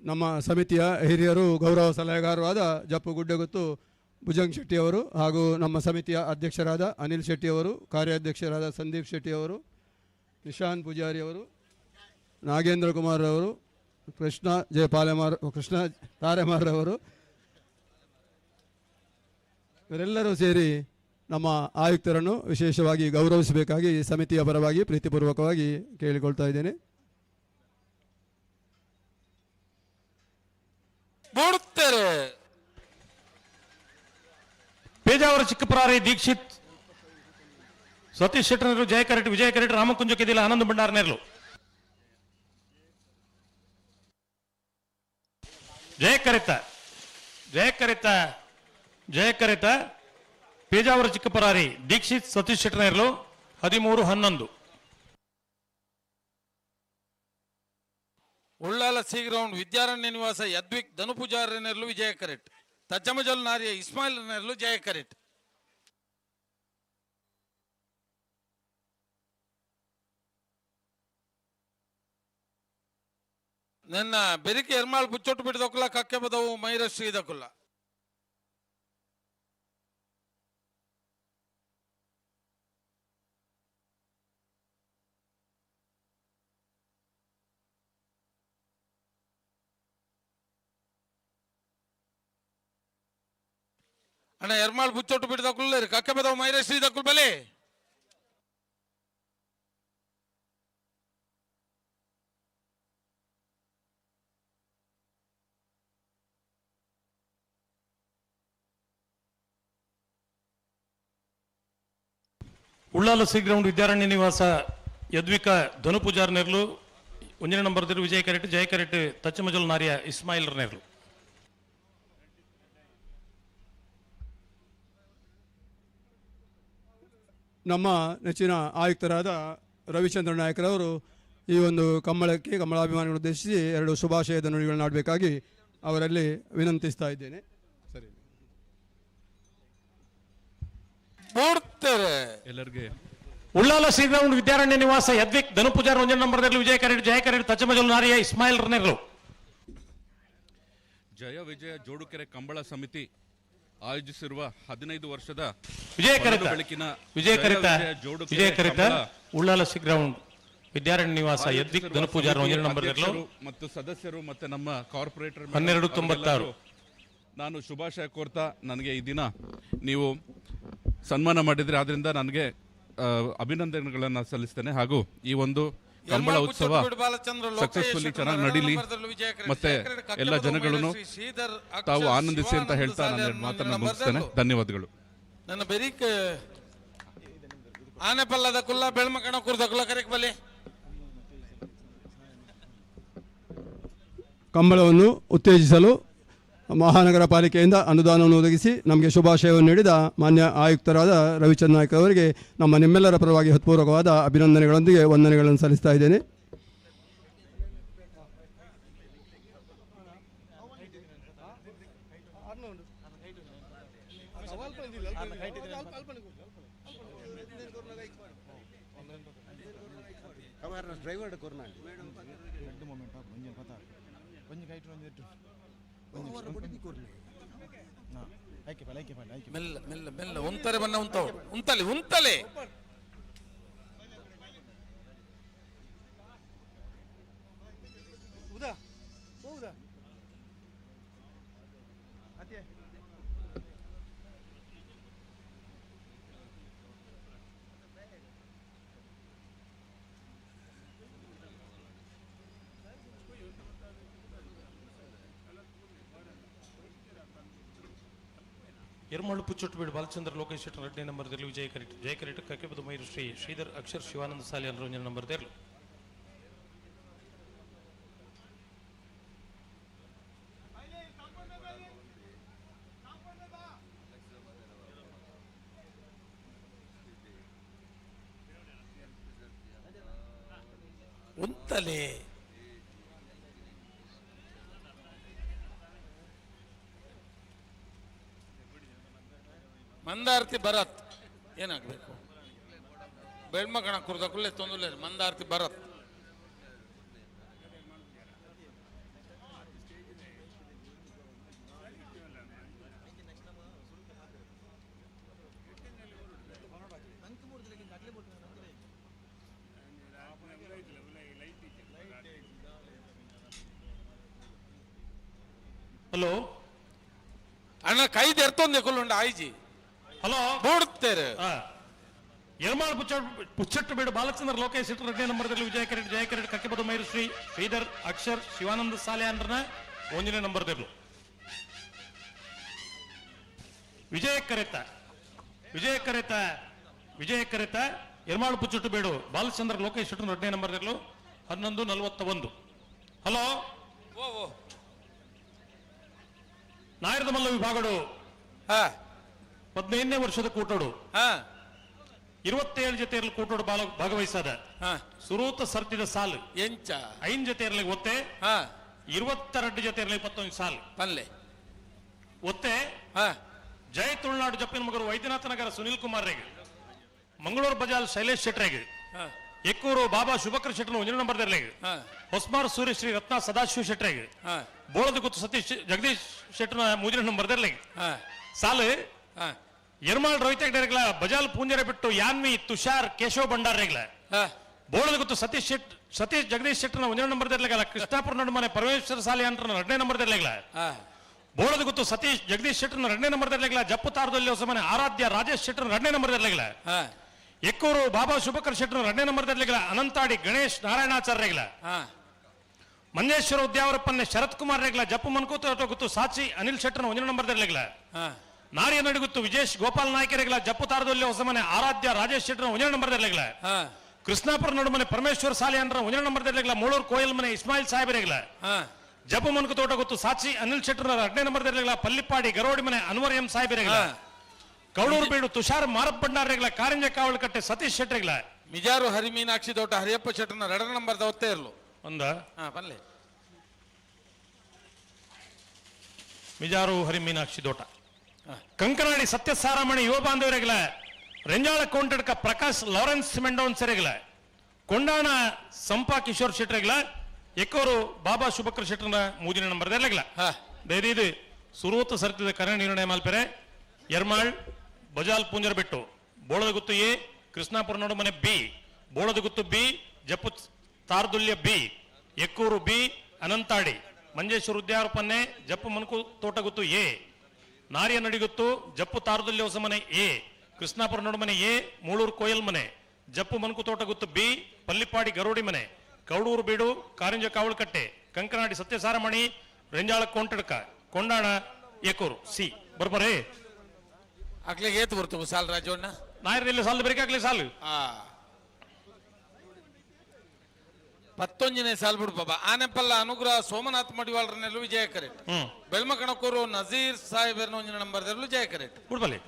ನಮ್ಮ ಸಮಿತಿಯ ಹಿರಿಯರು ಗೌರವ ಸಲಹೆಗಾರರು ಆದ ಜಪ್ಪು ಗುಡ್ಡೆಗುತ್ತು ಭುಜಂಗ್ ಶೆಟ್ಟಿಯವರು ಹಾಗೂ ನಮ್ಮ ಸಮಿತಿಯ ಅಧ್ಯಕ್ಷರಾದ ಅನಿಲ್ ಶೆಟ್ಟಿಯವರು, ಕಾರ್ಯಾಧ್ಯಕ್ಷರಾದ ಸಂದೀಪ್ ಶೆಟ್ಟಿಯವರು, ನಿಶಾಂತ್ ಪೂಜಾರಿ ಅವರು, ನಾಗೇಂದ್ರ ಕುಮಾರ್ ಅವರು, ಕೃಷ್ಣ ಕೃಷ್ಣ ತಾರೆಮಾರವರು ಇವರೆಲ್ಲರೂ ಸೇರಿ ನಮ್ಮ ಆಯುಕ್ತರನ್ನು ವಿಶೇಷವಾಗಿ ಗೌರವಿಸಬೇಕಾಗಿ ಸಮಿತಿಯ ಪರವಾಗಿ ಪ್ರೀತಿಪೂರ್ವಕವಾಗಿ ಕೇಳಿಕೊಳ್ತಾ ಇದ್ದೇನೆ. ಪೇಜಾವರ ಚಿಕ್ಕಪರಾರಿ ದೀಕ್ಷಿತ್ ಸತೀಶ್ ಶೆಟ್ಟರ್ ಜಯ ಕರೆಟ್ ವಿಜಯ ಕರೆಟ್ ರಾಮಕುಂಜ ಕೆದಿಲ ಆನಂದ ಭಂಡಾರ ನೆರಳು ಜಯ ಕರೆತ ಪೇಜಾವರ ಚಿಕ್ಕಪರಾರಿ ದೀಕ್ಷಿತ್ ಸತೀಶ್ ಶೆಟ್ಟರ್ ನೆರಳು 13-11. ಉಳ್ಳಾಲ ಸಿ ಗ್ರೌಂಡ್ ವಿದ್ಯಾರಣ್ಯ ನಿವಾಸ ಯದ್ವಿಕ್ ಧನುಪೂಜಾರ ನೆರಳು ವಿಜಯ ಕರೆಟ್ ತಜ್ಜಮಜಲ್ ನಾರಿಯ ಇಸ್ಮಾಯಿಲ್ ನೆರಳು ಜಯ ಕರೆಟ್. ನನ್ನ ಬೆರಿಕೆ ಎರ್ಮಾಳ್ ಬುಚ್ಚೊಟ್ಟು ಬಿಡದಕ್ಕಲ್ಲ ಕಕ್ಕೆ ಬದವು ಮೈರ ಶ್ರೀದಕ್ಕಲ್ಲ. ಅಣ್ಣ ಎರ್ಮಾಳ್ ಬುಚ್ಚೊಟ್ಟು ಬಿಡದಕ್ಕಲ್ಲ ಕಕ್ಕೆ ಬದವು ಮೈರ ಶ್ರೀದಕ್ಕಲ್ ಬಲೆ ಉಳ್ಳಾಲ ಸಿ ಗ್ರೌಂಡ್ ವಿದ್ಯಾರಣ್ಯ ನಿವಾಸ ಯದ್ವಿಕ ಧನುಪೂಜಾರ್ ನೆರಳು 1 ನಂಬರ್ ವಿಜಯ ಕರೆಟ್ ಜಯ ಕರೆಟ್ ತಚ್ಚಮಜಲ್ ನಾರಿಯ ಇಸ್ಮಾಯಿಲ್ ನೆರಳು. ನಮ್ಮ ನೆಚ್ಚಿನ ಆಯುಕ್ತರಾದ ರವಿಚಂದ್ರ ನಾಯಕರವರು ಈ ಒಂದು ಕಮಲಾಭಿಮಾನಿಗಳನ್ನು ಉದ್ದೇಶಿಸಿ 2 ಶುಭಾಶಯದ ನುಡಿಗಳನ್ನು ಆಡಬೇಕಾಗಿ ಅವರಲ್ಲಿ ವಿನಂತಿಸ್ತಾ ಇದ್ದೇನೆ. ಸರಿ, ಎಲ್ಲರಿಗೆ ಉಳ್ಳಾಲ ಸಿ ಗ್ರೌಂಡ್ ವಿದ್ಯಾರಣ್ಯ ನಿವಾಸ ಯದ್ವಿಕ್ ಧನುಪೂಜಾರ್ 1 ನಂಬರ್ ವಿಜಯ ಕರೆಟ್ ಜಯ ಕರೆಟ್ ತಚ್ಚಮಜಲ್ ನಾರಿಯ ಇಸ್ಮಾಯಿಲ್ ನೆರಳು. ಜಯ ವಿಜಯ ಜೋಡುಕೆರೆ ಕಂಬಳ ಸಮಿತಿ ಆಯೋಜಿಸಿರುವ 15 ವರ್ಷದ ವಿಜಯ ಕರೆತ ಉಳ್ಳಾಲ ಸಿ ಗ್ರೌಂಡ್ ವಿದ್ಯಾರಣ್ಯ ನಿವಾಸ ಯದ್ವಿಕ್ ಧನುಪೂಜಾರ್ 1 ನಂಬರ್ ಮತ್ತು ಸದಸ್ಯರು ಮತ್ತೆ ನಮ್ಮ ಕಾರ್ಪೊರೇಟರ್ 1296 ನಾನು ಶುಭಾಶಯ ಕೋರ್ತಾ ನನಗೆ ಈ ದಿನ ನೀವು ಸನ್ಮಾನ ಮಾಡಿದ್ರೆ ಆದ್ರಿಂದ ನನಗೆ ಅಭಿನಂದನೆಗಳನ್ನು ಸಲ್ಲಿಸ್ತೇನೆ. ಹಾಗೂ ಈ ಒಂದು ಕಂಬಳ ಉತ್ಸವ ಸಕ್ಸಸ್ಫುಲಿ ಚೆನ್ನಾಗಿ ನಡೀಲಿ ಮತ್ತೆ ಎಲ್ಲ ಜನಗಳನ್ನು ತಾವು ಆನಂದಿಸಿ ಅಂತ ಹೇಳ್ತಾ ನಾನು ಮಾತನ್ನು ಮುಗಿಸ್ತೇನೆ. ಧನ್ಯವಾದಗಳು. ನನ್ನ ಬೆರಿಕ್ ಆನೆ ಪಲ್ಲದ ಕುಲ್ಲ ಬೆಳ್ಮಕಣ ಕುರ್ದ ಕುಲ್ಲ ಕರೆಕ್ ಬಲೆ ಕಂಬಳವನ್ನು ಉತ್ತೇಜಿಸಲು ಮಹಾನಗರ ಪಾಲಿಕೆಯಿಂದ ಅನುದಾನವನ್ನು ಒದಗಿಸಿ ನಮಗೆ ಶುಭಾಶಯವನ್ನು ನೀಡಿದ ಮಾನ್ಯ ಆಯುಕ್ತರಾದ ರವಿಚಂದ್ರ ನಾಯ್ಕ ಅವರಿಗೆ ನಿಮ್ಮೆಲ್ಲರ ಪರವಾಗಿ ಹೃತ್ಪೂರ್ವಕವಾದ ಅಭಿನಂದನೆಗಳೊಂದಿಗೆ ವಂದನೆಗಳನ್ನು ಸಲ್ಲಿಸ್ತಾ ಇದ್ದೇನೆ. ಮೆಲ್ಲ ಮೆಲ್ಲ ಮೆಲ್ಲ ಉಂತರೆ ಬನ್ನ ಉಂತಲೆ ಉಂತಲೆ ಎರ್ಮಾಳು ಪುಚ್ಚೊಟ್ಟು ಬಿಡು ಬಾಲಚಂದ್ರ ಲೋಕೇಶ್ ಶೆಟ್ಟರ್ 2 ನಂಬರ್ ವಿಜಯ ಕರೆಟ್ ಕಕ್ಕೆಬದು ಮೈರು ಶ್ರೀಧರ್ ಅಕ್ಷರ್ ಶಿವಾನಂದ ಸಾಲಿ 1 ನಂಬರ್ ಉಂತಲೆ ಮಂದಾರ್ತಿ ಭರತ್ ಏನಾಗಬೇಕು ಬೆಳ್ಮಕಣ ಕುರ್ದ ಕುಲ್ಲೆ ತೊಂದರೆ ಮಂದಾರ್ತಿ ಭರತ್ ಹಲೋ ಅಣ್ಣ ಕೈ ತೆರ್ತೊಂದೆ ಕೊಲ್ಲುಂಡ ಆಯ್ಜಿ ಹಲೋ ಬೋಡ್ತೇರೆ ಯರ್ಮಾಳ್ ಪುಚ್ಚಟ್ಟು ಬೇಡು ಬಾಲಚಂದ್ರ ಲೋಕೇಶ್ ಶೆಟ್ಟರ್ 2ನೇ ನಂಬರ್ದಲ್ಲಿ ವಿಜಯ ಕೆರೆಟ್ ಕಕ್ಕೆಬದು ಮೈರು ಶ್ರೀ ಶ್ರೀಧರ್ ಅಕ್ಷರ್ ಶಿವಾನಂದ ಸಾಲೆ ಅಂದ್ರನ 1ನೇ ನಂಬರ್ದಲ್ಲೂ ವಿಜಯ ಕರೆತ ಯರ್ಮಾಳ್ ಪುಚ್ಚಟ್ಟು ಬೇಡು ಬಾಲಚಂದ್ರ ಲೋಕೇಶ್ ಶೆಟ್ಟರ್ 2ನೇ ನಂಬರ್ದಲ್ಲೂ 11:41. ಹಲೋ ನಾಯರದ ಮಲ್ಲ ವಿಭಾಗಡು 15ನೇ ವರ್ಷದ ಕೂಟೋಡು 27 ಜೊತೆಯಲ್ಲಿ ಕೂಟೋಡು ಭಾಗವಹಿಸದ ಸುರೂತ ಸರ್ತಿದ ಸಾಲು ಎಂಚ 5 ಜೊತೆಯಲ್ಲಿ ಒತ್ತೆ 22 ಜೊತೆಯಲ್ಲಿ 21 ಸಾಲು ಪಲ್ಲೆ ಒತ್ತೆ ಜಯ ತುಳುನಾಡು ಜಪ್ಪಿನ ಮಗರು ವೈದ್ಯನಾಥ ನಗರ ಸುನಿಲ್ ಕುಮಾರ್ ರೇಗೆ ಮಂಗಳೂರು ಬಜಾಲ್ ಶೈಲೇಶ್ ಶೆಟ್ರೇಗೆ ಎಕ್ಕೂರು ಬಾಬಾ ಶುಭಕರ್ ಶೆಟ್ಟರ್ 1ನೇ ನಂಬರ್ದಲ್ಲಿ ಹೊಸ್ಮಾರ್ ಸೂರ್ಯ ಶ್ರೀ ರತ್ನ ಸದಾಶಿವ ಶೆಟ್ರೇಗೆ ಬೋಳದ ಗುತ್ತು ಸತೀಶ್ ಜಗದೀಶ್ ಶೆಟ್ಟರ್ನ 3ನೇ ನಂಬರ್ದಲ್ಲಿ ಸಾಲು ಯರ್ಮಾಳ್ ರೋಹಿತ್ ಹೆಗ್ಡೆರೆಗ್ಲ ಬಜಾಲ್ ಪೂಂಜರೆ ಬಿಟ್ಟು ಯಾನ್ವಿ ತುಷಾರ್ ಕೇಶವ್ ಭಂಡಾರ್ರೆಗ್ಲ ಬೋಳದ ಗುತ್ತು ಸತೀಶ್ ಜಗದೀಶ್ ಶೆಟ್ಟರ್ನ 1ನೇ ನಂಬರ್ದಲ್ಲಿಗಲ್ಲ ಕೃಷ್ಣಾಪುರ ನಡುಮನೆ ಪರಮೇಶ್ವರ ಸಾಲಿ ಅಂತರ 2ನೇ ನಂಬರ್ದಲ್ಲಿಗಲ ಬೋಳದ ಗುತ್ತು ಸತೀಶ್ ಜಗದೀಶ್ ಶೆಟ್ಟರ್ನ 2ನೇ ನಂಬರ್ದಲ್ಲಿಗಲ ಜಪ್ಪು ತಾರದಲ್ಲಿ ಹೊಸಮನೆ ಆರಾಧ್ಯ ರಾಜೇಶ್ ಶೆಟ್ಟರ್ನ 2ನೇ ನಂಬರ್ದಲ್ಲಿಗಲ ಎಕ್ಕೂರು ಬಾಬಾ ಶುಭಕರ್ ಶೆಟ್ಟರ್ನ 2ನೇ ನಂಬರ್ದಲ್ಲಿಗಲ ಅನಂತಾಡಿ ಗಣೇಶ್ ನಾರಾಯಣಾಚಾರ್ಯಗ್ಲ ಮಂಜೇಶ್ವರ ಉದ್ಯಾವರಪ್ಪನ್ನೇ ಶರತ್ ಕುಮಾರ್ ರೇಗ್ಲ ಜಪ್ಪು ಮನ್ಕೂತ ಗೊತ್ತು ಸಾಚಿ ಅನಿಲ್ ಶೆಟ್ಟರ್ನ 1ನೇ ನಂಬರ್ದಲ್ಲಿಗಲ ನಾರಿಯ ನಡಿಗುತ್ತು ವಿಜೇಶ್ ಗೋಪಾಲ್ ನಾಯ್ಕರೆಗ್ಲ ಜಪ್ಪು ತಾರದಲ್ಲಿ ಹೊಸಮನೆ ಆರಾಧ್ಯ ರಾಜೇಶ್ ಶೆಟ್ಟರ್ನ 1ನೇ ನಂಬರ್ದಲ್ಲಿಗಲ ಕೃಷ್ಣಾಪುರ ನಡುಮನೆ ಪರಮೇಶ್ವರ ಸಾಲಿ ಅಂದ್ರ 1ನೇ ನಂಬರ್ದಲ್ಲಿಗಲ ಮೂಳೂರು ಕೋಯಲ್ ಮನೆ ಇಸ್ಮಾಯಿಲ್ ಸಾಹೇಬರೆಗ್ಲ ಜಪ್ಪು ಮನ್ಕು ತೋಟ ಗೊತ್ತು ಸಾಚಿ ಅನಿಲ್ ಶೆಟ್ಟರ್ನ 2ನೇ ನಂಬರ್ದಲ್ಲಿಗಲ ಪಲ್ಲಿಪ್ಪಾಡಿ ಗರೋಡಿ ಮನೆ ಅನ್ವರ್ ಎಂ ಸಾಹೇಬರೆಗ್ಲ ಕೌಳೂರು ಬೀಡು ತುಷಾರ್ ಮಾರಪ್ ಭಂಡಾರ್ರೆಗ್ಲ ಕಾರಿಂಜ ಕಾವಳಕಟ್ಟೆ ಸತೀಶ್ ಶೆಟ್ರೆಗ್ಲ ಮಿಜಾರು ಹರಿಮೀನಾಕ್ಷಿ ತೋಟ ಹರಿಯಪ್ಪ ಶೆಟ್ಟರ್ನ 2ನೇ ನಂಬರ್ದ ಒತ್ತೇ ಇರ್ಲು ಒಂದ ಪಲ್ಲೆ ಮಿಜಾರು ಹರಿಮೀನಾಕ್ಷಿ ತೋಟ ಕಂಕನಾಡಿ ಸತ್ಯಸಾರಮಣಿ ಯುವ ಬಾಂಧವರೆಗ್ಲ ರೆಂಜಾಳ ಕೌಂಟಡ್ಕ ಪ್ರಕಾಶ್ ಲಾರೆನ್ಸ್ ಮೆಂಡೋನ್ ಸೆರೆಗ್ಲ ಕೊಂಡಾಣ ಸಂಪಾ ಕಿಶೋರ್ ಶೆಟ್ರೆಗ್ಲ ಎಕ್ಕೂರು ಬಾಬಾ ಶುಭಕರ್ ಶೆಟ್ಟರ್ನ 3ನೇ ನಂಬರ್ದಲ್ಲಿಗ್ಲ ದಯದಿದು ಸುರೂತ ಸರ್ತಿದ ಕರೆ ನಿರ್ಣಯ ಮಾಲ್ಪೆರೆ ಯರ್ಮಾಳ್ ಬಜಾಲ್ ಪೂಂಜರ್ ಬಿಟ್ಟು ಬೋಳದ ಗುತ್ತು ಎ ಕೃಷ್ಣಾಪುರ ನೋಡು ಮನೆ ಬಿ ಬೋಳದ ಗುತ್ತು ಬಿ ಜಪ್ಪು ತಾರ್ದುಲ್ಯ ಬಿ ಎಕ್ಕೂರು ಬಿ ಅನಂತಾಡಿ ಮಂಜೇಶ್ವರ ಉದ್ಯಾವರಪ್ಪನ್ನೇ ಜಪ್ಪು ಮನ್ಕು ತೋಟ ಗುತ್ತು ಎ ನಾರಿಯ ನಡಿಗುತ್ತು ಜಪ್ಪು ತಾರದುಲ್ಯ ಹೊಸ ಮನೆ ಎ ಕೃಷ್ಣಾಪುರ ನೋಡು ಮನೆ ಎ ಮೂಳೂರು ಕೋಯಲ್ ಮನೆ ಜಪ್ಪು ಮನ್ಕು ತೋಟ ಗುತ್ತು ಬಿ ಪಲ್ಲಿಪ್ಪಾಡಿ ಗರೋಡಿ ಮನೆ ಕೌಡೂರು ಬೀಡು ಕಾರಿಂಜ ಕಾವಳಕಟ್ಟೆ ಕಂಕನಾಡಿ ಸತ್ಯಸಾರಮಣಿ ರೆಂಜಾಳ ಕೋಂಟಡ್ಕ ಕೊಂಡಾಣ ಎಕ್ಕೂರು ಸಿ ಬರ್ಬರೇ ಅಕ್ಲಿಗೆ ಏತು ಬರ್ತು ಸಾಲ್ ರಾಜವಣ್ಣ ನಾಯರದಲ್ಲಿ ಸಾಲು ಬೇಕಾಗ್ಲಿ ಸಾಲು 11ನೇ ಸಾಲ್ ಬಿಡು ಬಾಬಾ ಆನೆಪಲ್ಲ ಅನುಗ್ರಹ ಸೋಮನಾಥ್ ಮಡಿವಾಳರನ್ನೆಲ್ಲೂ ವಿಜಯ ಕರೆಟ್ ಬೆಳ್ಮಕಣಕೂರು ನಜೀರ್ ಸಾಹೇಬರ್ನ 1ನೇ ನಂಬರ್ದಲ್ಲೂ ಜಯ ಕರೆಟ್ ಬಿಡ್ಬಲ್ಲಿ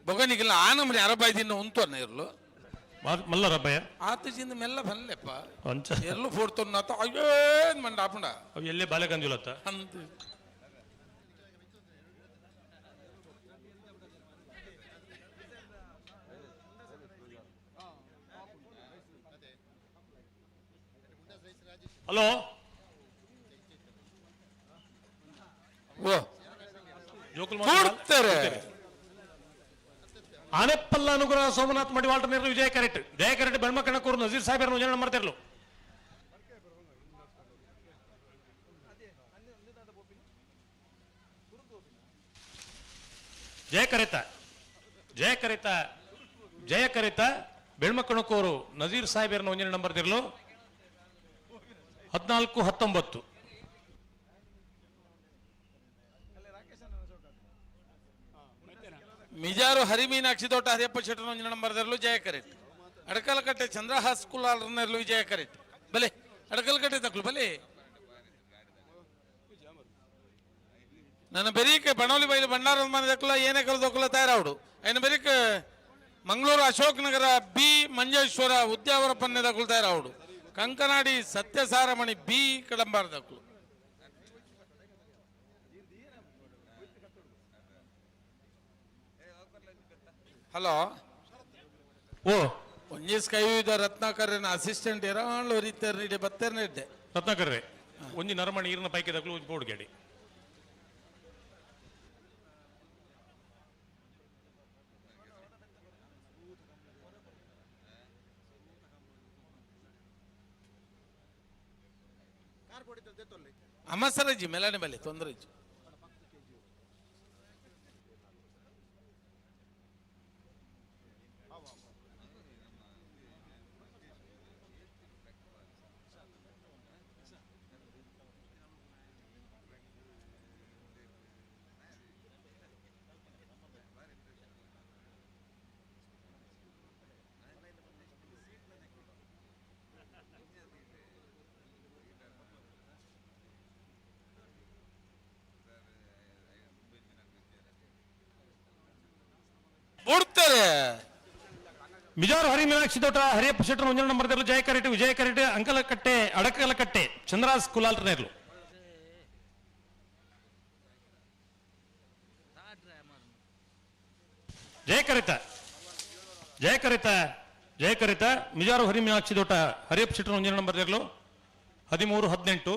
ಬೊಗನಿಗಿಲ್ಲ ಆನಮ್ರಿ ಅರಬಾಯ್ದಿನ ಉಂತೋನ ಇರ್ಲು ಮಲ್ಲರಬ್ಬಯ್ಯ ಆತಜಿಂದ ಮೆಲ್ಲ ಬಲ್ಲೆಪ್ಪ ಎಲ್ಲೂ ಫೋಡ್ತೊನ್ನ ಅಯ್ಯೋ ಮಂಡ ಆಪುಂಡ ಅವು ಎಲ್ಲೇ ಬಾಲೆಗಂಜುಲತ್ತ ಅಂತ ಹಲೋ ಆನೆಪ್ಪಲ್ಲ ಅನುಗ್ರಹ ಸೋಮನಾಥ್ ಮಡಿವಾಳ್ರ ನೇರ್ಲು ವಿಜಯ ಕರೆಟ್ ಜಯ ಕರೆಟ್ ಬೆಳ್ಮಕಣಕೂರು ನಜೀರ್ ಸಾಹೇಬರ್ 1ನೇ ನಂಬರ್ದಿರ್ಲು ಜಯ ಕರೆತ ಬೆಳ್ಮಕಣಕೂರು ನಜೀರ್ ಸಾಹೇಬರ್ನ 1ನೇ ನಂಬರ್ದಿರ್ಲು 14-19 ಮಿಜಾರು ಹರಿಮೀನಾಕ್ಷಿ ತೋಟ ಹರಿಯಪ್ಪ ಶೆಟ್ಟರ್ನ 1ನೇ ನಂಬರ್ದಲ್ಲೂ ಜಯ ಕರೆಟ್ ಅಡಕಲಕಟ್ಟೆ ಚಂದ್ರಹಾಸ್ ಸ್ಕೂಲ್ ಆಲ್ರನ್ನಲ್ಲೂ ವಿಜಯ ಕರೆಟ್ ಬಲೆ ಅಡಕಲಕಟ್ಟೆ ತಕ್ಲು ಬಲೆ ನನ್ನ ಬೆರೀಕೆ ಬಣವಲಿ ಬೈಲು ಬಂಡಾರದ ಮನೆ ದಕ್ಕಲ ಏನೇ ಕಲ್ದೊಕ್ಕಲ ತಯಾರಾವಡು ಐನ ಬೆರೀಕೆ ಮಂಗಳೂರು ಅಶೋಕ್ ನಗರ ಬಿ ಮಂಜೇಶ್ವರ ಉದ್ಯಾವರ ಪನ್ನೆ ದಕ್ಕಲು ತಯಾರಾವಡು ಕಂಕನಾಡಿ ಸತ್ಯಸಾರಮಣಿ ಬಿ ಕಡಂಬಾರ್ದಕ್ಲು. ಹಲೋ ಓ ಒಂಜಿ ಸ್ಕೈವಿದ ರತ್ನಾಕರ್ನ ಅಸಿಸ್ಟೆಂಟ್ ಇರಾಳು ರೀತಿಯ ಬತ್ತೇರ್ನ ಇದ್ದೆ ರತ್ನಾಕರ್ರೆ ಒಂಜಿ ನರಮಣಿ ಈರಿನ ಪೈಕಿದಾಗ್ಲು ಒಂಜಿ ಬೋರ್ಡ್ ಗಾಡಿ ಅಮಸರಜ್ಜಿ ಮೆಲಾನೆ ಬಲೆ ತೊಂದರೆ ಇಜ್ಜಿ ಬಿಡ್ತಾರೆ. ಮಿಜಾರು ಹರಿ ಮೀನಾಕ್ಷಿ ತೋಟ ಹರಿಯಪ್ಪ ಶೆಟ್ಟರ್ ಒಂಜನ ನಂಬರ್ ಜಯ ಕರೆಟ್ ವಿಜಯ ಕರೆಟ್ ಅಂಕಲಕಟ್ಟೆ ಅಡಕಲಕಟ್ಟೆ ಚಂದ್ರಾಸ್ ಕುಲಾಲ್ಟನೇರ್ಲು ಜಯ ಕರಿತ ಮಿಜಾರು ಹರಿ ಮೀನಾಕ್ಷಿ ತೋಟ ಹರಿಯಪ್ಪ ಶೆಟ್ಟರ್ ಒಂಜನ ನಂಬರ್ 13 18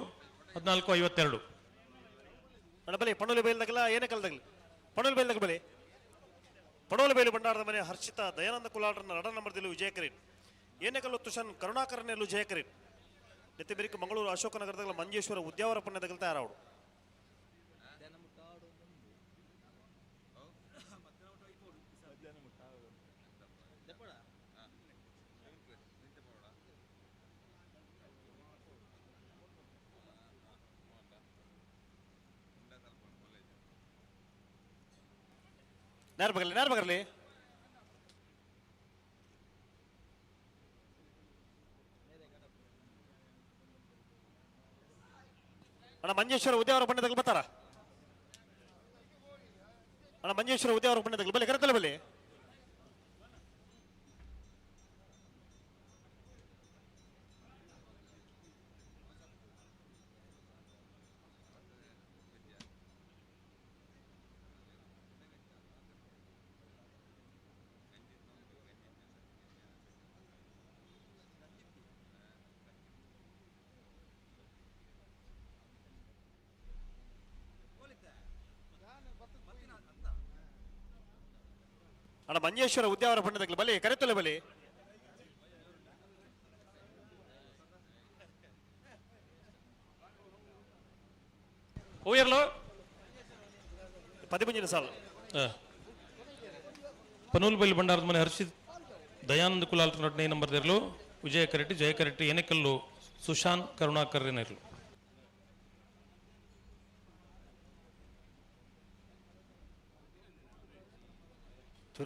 14 52 ಬಲೆ ಪಣೋಲಿ ಬೈಲ್ದಾಗಲ್ಲ ಏನೇ ಕಲ್ದಾಗಲಿ ಪಣೋಲಿ ಬೈಲ್ದಾಗ ಬಲೆ ಪಡೋಲ ಬೇಲು ಬಂಡಾರದ ಮನೆ ಹರ್ಷಿತ ದಯಾನಂದ ಕುಲಾಲ್ರನ್ನ ರಡ ನಂಬರ್ದಲ್ಲೂ ವಿಜಯ ಕರೀನ್ ಏನೆಕಲ್ಲು ತುಷನ್ ಕರುಣಾಕರನೆಲ್ಲೂ ಜಯ ಕರೀನ್ ನೆತ್ತಿ ಬೆರಿಕ ಮಂಗಳೂರು ಅಶೋಕನಗರದಾಗ ಮಂಜೇಶ್ವರ ಉದ್ಯಾವರ ಪುಣ್ಯದಗಲ್ ತಯಾರಾವಡು ನೇರ ಬಗರ್ಲಿ ಅಣ್ಣ ಮಂಜೇಶ್ವರ ಉದ್ಯಾವರ ಪುಣ್ಯದಾಗ ಬರ್ತಾರ ಅಣ್ಣ ಮಂಜೇಶ್ವರ ಉದ್ಯಾವರ ಪುಣ್ಯದಾಗ ಬಲೆ ಕರೆತಲ್ಲ ಬಲೆ ಅಣ್ಣ ಮಂಜೇಶ್ವರ ಉದ್ಯಾವರ ಪುಣ್ಯದಾಗ ಬಲೆ ಕರೆತಲ್ಲ ಬಲೆ ಓಯರ್ಲು 15 ಸಾಲ ಪನೂಲ್ ಬೈಲ್ ಬಂಡಾರದ ಮನೆ ಹರ್ಷಿತ್ ದಯಾನಂದ ಕುಲಾಲ್ ನೊಟ್ನೇ ನಂಬರ್ ದೇರ್ಲು ವಿಜಯ ಕರೆಟ್ಟಿ ಜಯ ಕರೆಟ್ಟಿ ಏನೆಕಲ್ಲು ಸುಶಾಂತ್ ಕರುಣಾಕರ್ ಏನಿರ್ಲು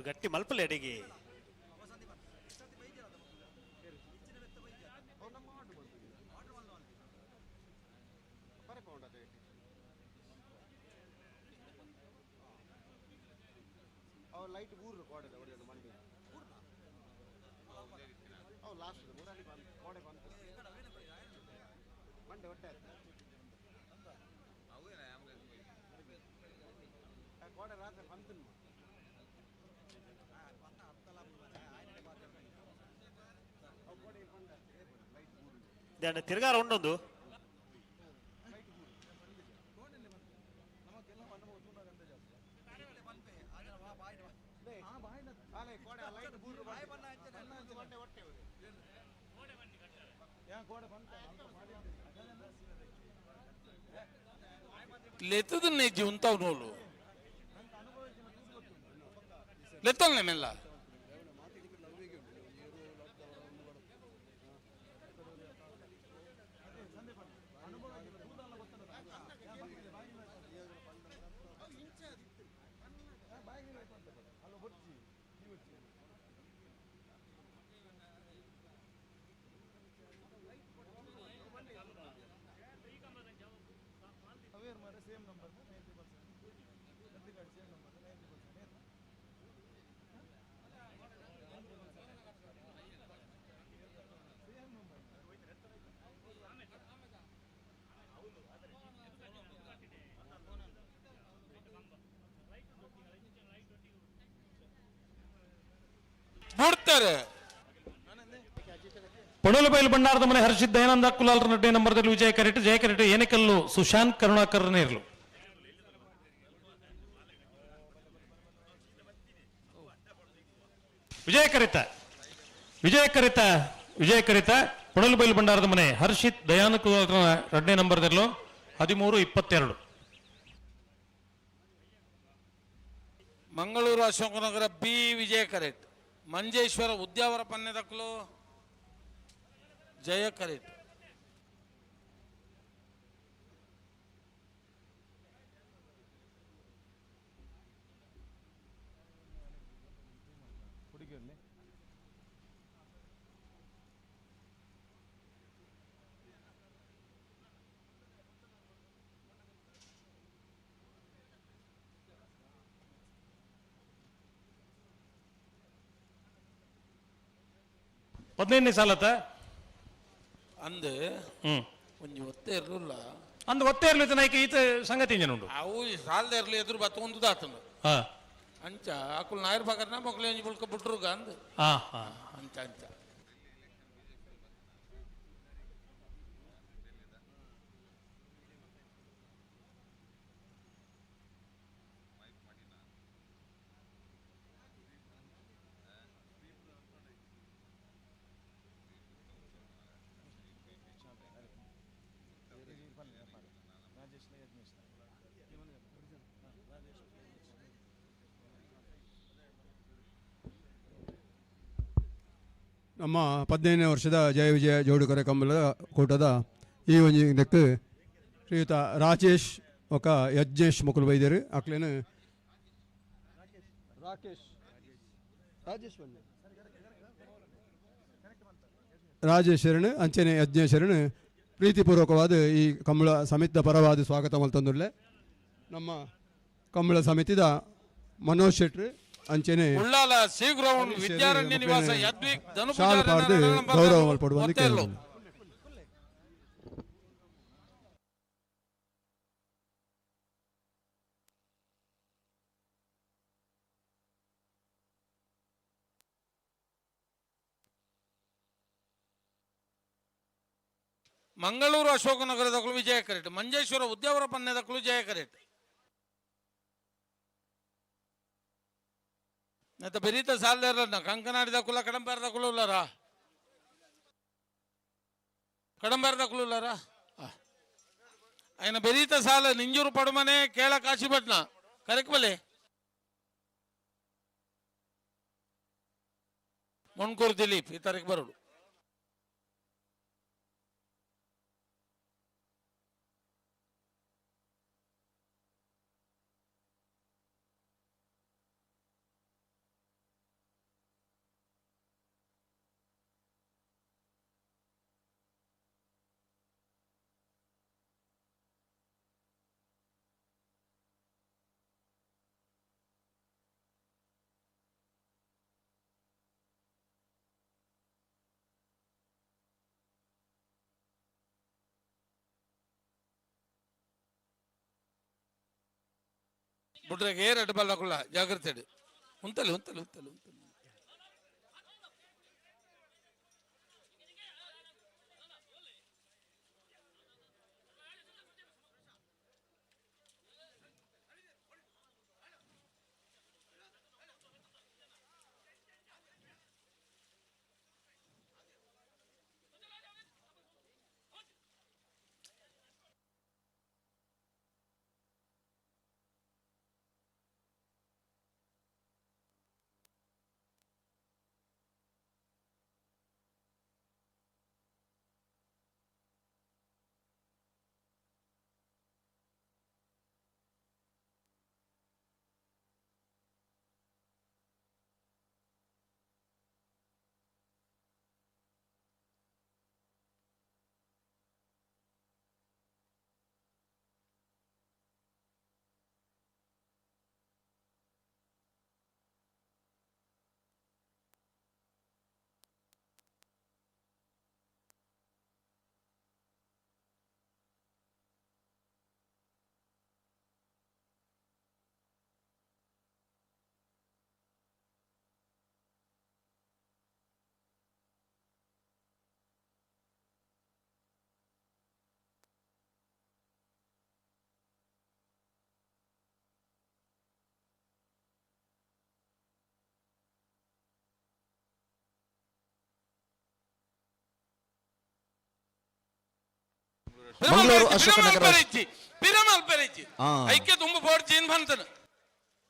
ಗಟ್ಟಿ ಮಲ್ಪಲೆ ಅಡಿಗೆ ಲೈಟ್ ಊರು ಕೋಡೆ ಹೊಡೆಯೋದು ಮಂಡಿ ಅವು ಲಾಸ್ಟ್ ಮೂರಲ್ಲಿ ಕೋಡೆ ಬಂತು ಮಂಡೆ ಹೊಟ್ಟೆ ಕೋಡೆ ರಾತ್ರಿ ಬಂತು ತಿರ್ಗಾರ ಒಂದೊಂದು ಲೆತ್ತದನ್ನೇ ಜೀವಂತಾವ್ ನೋಡು ಲೆತ್ತಲ್ನೇ ಮೆಲ್ಲ ಬಿಡ್ತಾರೆ. ಪೊಣಲಬೈಲು ಬಂಡಾರದ ಮನೆ ಹರ್ಷಿತ್ ದಯಾನಂದ ಕುಲಾಲ್ ನಡ್ಡೆ ನಂಬರ್ದಲ್ಲಿ ವಿಜಯ ಕರೆಟ್ ಜಯ ಕರೆಟ್ ಏನೆಕಲ್ಲು ಸುಶಾಂತ್ ಕರುಣಾಕರ್ ನೇರ್ಲು. ವಿಜಯ ಕರಿತ ಪೊಣಲಬೈಲು ಬಂಡಾರದ ಮನೆ ಹರ್ಷಿತ್ ದಯಾನಂದ ಕುಲಾಲ್ ರಡ್ಡೆ ನಂಬರ್ದಲ್ಲೂ 13-22. ಮಂಗಳೂರು ಅಶೋಕನಗರ ಬಿ ವಿಜಯ ಕರೆಟ್ ಮಂಜೇಶ್ವರ ಉದ್ಯಾವರ ಪನ್ನೆದಕ್ಕಲು ಜಯ ಕರೆಟ್. ಹದಿನೈದನೇ ಸಾಲತ್ತ ಅಂದು ಒಂಜಿ ಒತ್ತೆ ಇರಲಿಲ್ಲ ಅಂದು ಒತ್ತೆ ಇರ್ಲಿತ್ತ ನಾಯ್ಕ ಈತ ಸಂಗತಿ ಉಂಟು ಅವು ಸಾಲದ ಇರಲಿ ಎದುರು ಬತ್ತ ಒಂದು ದಾತನು ಅಂಚ ಅಕುಲ್ ನಾಯರ್ ಬಗರ್ನ ಮಕ್ಕಳು ಒಂಜಿ ಬುಳ್ಕ ಬಿಟ್ರುಗ ಅಂದು ಅಂಚ ಅಂಚ ನಮ್ಮ 15ನೇ ವರ್ಷದ ಜಯ ವಿಜಯ ಜೋಡುಕರೆ ಕಂಬಳದ ಕೂಟದ ಈ ಒಂಜಿ ಇದಕ್ಕೆ ಶ್ರೀಯುತ ರಾಜೇಶ್ ಒಕ ಯಜ್ಞೇಶ್ ಮುಕುಲ್ ವೈದ್ಯರು ಅಕ್ಲೇನು ರಾಜೇಶ್ವರನು ಅಂಚನೆ ಯಜ್ಞೇಶ್ವರನು ಪ್ರೀತಿಪೂರ್ವಕವಾದ ಈ ಕಂಬಳ ಸಮಿತಿದ ಪರವಾದ ಸ್ವಾಗತ ಮಲ್ತಂದುಳ್ಳೆ. ನಮ್ಮ ಕಂಬಳ ಸಮಿತಿದ ಮನೋಜ್ ಶೆಟ್ರು ಅಂಚನೆ ಉಳ್ಳಾಲ ಸಿ ಗ್ರೌಂಡ್ ವಿದ್ಯಾರಣ್ಯ ನಿವಾಸ ಯದ್ವಿಕ್ ಶಾಲ್ ಪಾರ್ದು ಗೌರವ ಮಲ್ಪಡುವಂತೆ ಮಂಗಳೂರು ಅಶೋಕನಗರದಕ್ಕೂ ವಿಜಯ ಕರೆಟ್ ಮಂಜೇಶ್ವರ ಉದ್ಯಾವರ ಪನ್ನೆದಕ್ಕೂ ಜಯ ಕರೆಟ್ ಮತ್ತೆ ಬೆರೀತ ಸಾಲದ ಕಂಕನಾಡಿದ ಕುಲ ಕಡಂಬಾರದ ಕುಲ ಉಳ್ಳಾರ ಕಡಂಬಾರದ ಕುಲ ಉಳ್ಳಾರ ఆయన ಬೆರೀತ ಸಾಲ ನಿಂಜೂರು ಪಡುಮನೆ ಕೇಳ ಕಾಶಿಪಟ್ನ ಕರೆಕ್ಟ್ ಬಲೆ ಮೊಣ್ಕೂರು ದಿಲೀಪ್ ಈ ತಾರೀಕು ಬರೋಡು. ಬಿಟ್ರೆ ಎರಡು ಬಲ್ಲಕುಲ್ಲ ಜಾಗ್ರತೆ ಉಂತಲ್ಲ ಉಂತಲ್ಲ ಉಂತಲ್ಲ ಉಂತಲ್ಲ ಮಂಗಳೂರು ಅಶೋಕ ನಗರ ಪಿರಮಲ್ ಪೆರಿಜಿ ಆ. ಐಕ್ಯ ತುಂಬ ಬೋರ್ಡ್ ಜೀನ್ ಬಂತನು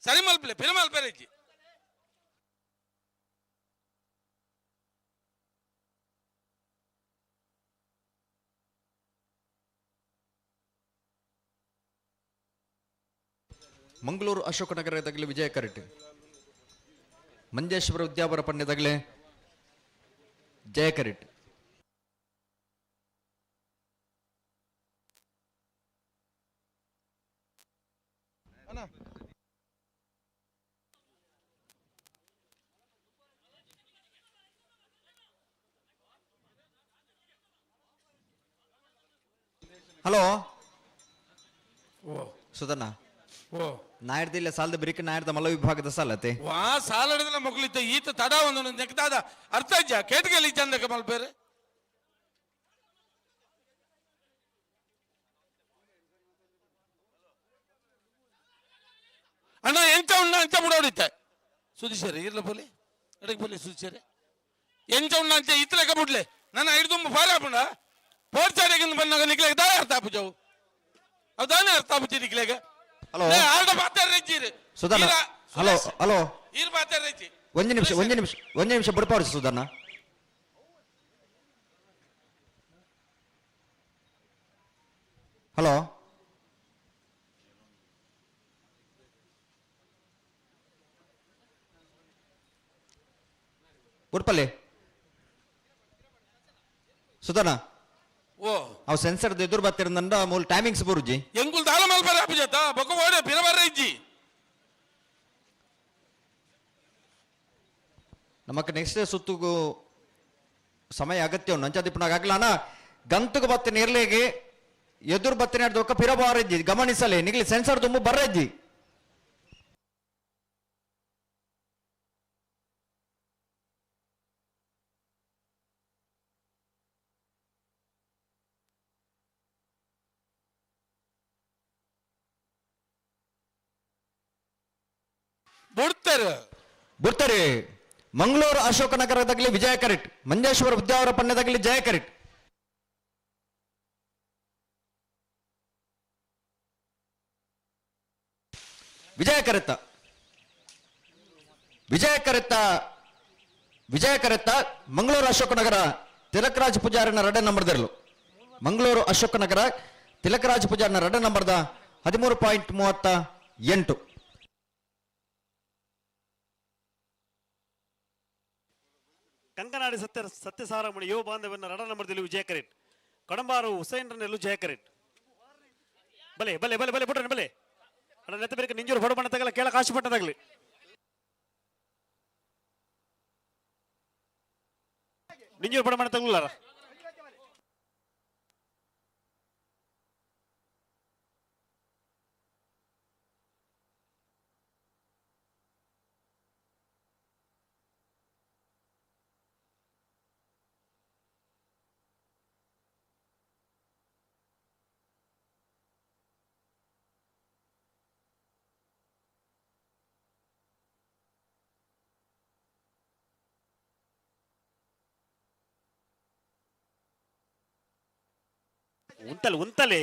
ಸರಿ ಮಲ್ಪಲೆ ಪಿರಮಲ್ ಪೆರಿಜಿ ಮಂಗಳೂರು ಅಶೋಕ ನಗರ ತಗಲಿ ವಿಜಯ ಕರೆಟ್ ಮಂಜೇಶ್ವರ ಉದ್ಯಾವರ ಪಣ್ಯ ತಗಲೆ ಜಯ ಕರೆಟ್ ಹಲೋ ಸುಧನ ಓ ನಾಯರ್ದಿಲ್ಲ ಸಾಲದ ಬಿರಿಕ ನಾಯರ್ದ ಮಲ್ಲ ವಿಭಾಗದ ಸಾಲತೆ ವಾ ಸಾಲಡದಲ್ಲ ಮಕ್ಕಳಿತ್ತ ಈತ ತಡ ಒಂದು ನೆಕ್ದಾದ ಅರ್ಥ ಇಜ್ಜ ಕೇಟ್ಗೆಲಿ ಚಂದಕ್ಕೆ ಮಲ್ಪೇರೆ ಅಣ್ಣ ಎಂಚ ಉಣ್ಣ ಅಂಚ ಬಿಡೋಡಿತ್ತೆ ಸುದಿಸರಿ ಇರ್ಲ ಪೋಲಿ ಎಡಕ್ಕೆ ಪೋಲಿ ಸುದಿಸರಿ ಎಂಚ ಉಣ್ಣ ಅಂಚ ಇತ್ತಲೆಕ್ಕ ಬಿಡ್ಲೆ ನನ್ನ ಹಿಡಿದು ಫಾರ ಪುಂಡ ಪೋರ್ಚಾರಿಗೆ ಬಂದಾಗ ನಿಕ್ಲೆಗೆ ದಾಯ ಅರ್ಥ ಆಪುಜವು ಅವು ದಾನೆ ಅರ್ಥ ಆಪುಜಿ ನಿಕ್ಲೆಗೆ ಹಲೋ ಆರ್ಡ ಪಾತ್ರ ಇಜ್ಜಿರಿ ಸುಧನ ಹಲೋ ಹಲೋ ಈರ್ ಪಾತ್ರ ಇಜ್ಜಿ ಒಂದು ನಿಮಿಷ ಬಿಡ್ಪಾವ್ರಿ ಸುಧನ ಹಲೋ ಉಡ್ಪಲ್ಲಿ ಸುಧನ ಓ ಅವು ಸೆನ್ಸರ್ ಎದುರು ಬರ್ತಿರಂದ ಮೂಲ ಟೈಮಿಂಗ್ಸ್ ಬರುಜಿ ಎಂಗುಲ್ ದಾಲ ಮಲ್ಪರ ಅಪಿಜತ ಬೊಕ ಓಡೆ ಪಿರಬರ ಇಜ್ಜಿ ನಮಕ್ ನೆಕ್ಸ್ಟ್ ಸುತ್ತುಗು ಸಮಯ ಅಗತ್ಯ ಉಂಟು ಅಂಚದಿಪ್ಪನಾಗ ಆಗ್ಲಾನ ಗಂತುಗು ಬತ್ತೆ ನಿರ್ಲೆಗೆ ಎದುರು ಬತ್ತೆ ಒಕ್ಕ ಪಿರಬಾರಜ್ಜಿ ಗಮನಿಸಲೇ ನಿಗ್ಲಿ ಸೆನ್ಸರ್ ತುಂಬ ಬರ್ರಜ್ಜಿ ಬಿಡ್ತಾರೆ ಮಂಗಳೂರು ಅಶೋಕ ನಗರದಾಗಲಿ ವಿಜಯ ಕರೆಟ್ ಮಂಜೇಶ್ವರ ಉದ್ಯಾವರ ಪಣ್ಯದಾಗಲಿ ಜಯ ಕರೆಟ್ ವಿಜಯ ಕರೆತ್ತ ಮಂಗಳೂರು ಅಶೋಕ ನಗರ ತಿಲಕರಾಜ ಪೂಜಾರಿನ ರಡ ನಂಬರ್ದಿರಲು ಮಂಗಳೂರು ಅಶೋಕ ನಗರ ತಿಲಕರಾಜ ಪೂಜಾರಿನ ರಡ ನಂಬರ್ದ 13.38 ಕಂಕನಾಡಿ ಸತ್ಯಸಾರಮಣಿ ಯುವ ಬಾಂಧವನ ರಡ ನಂಬರ್ದಲ್ಲಿ ವಿಜಯ ಕರೆಟ್ ಕಡಂಬಾರು ಹುಸೈನ್ ನೆಲ್ಲು ಜಯ ಕರೆಟ್ ಬಲೆ ಬಲೆ ಬಲೆ ಬಲೆ ಬಿಡ್ರಿ ಬಲೆ ಅಡ ನೆತ್ತ ಬೇರೆ ನಿಂಜೂರು ಬಡ ಬಣ್ಣ ತಗಲ ಕೇಳ ಕಾಶಿ ಪಟ್ಟದಾಗ್ಲಿ ನಿಂಜೂರು ಬಡ ಬಣ್ಣ ತಗಲಾರ ಉಂತಲೆ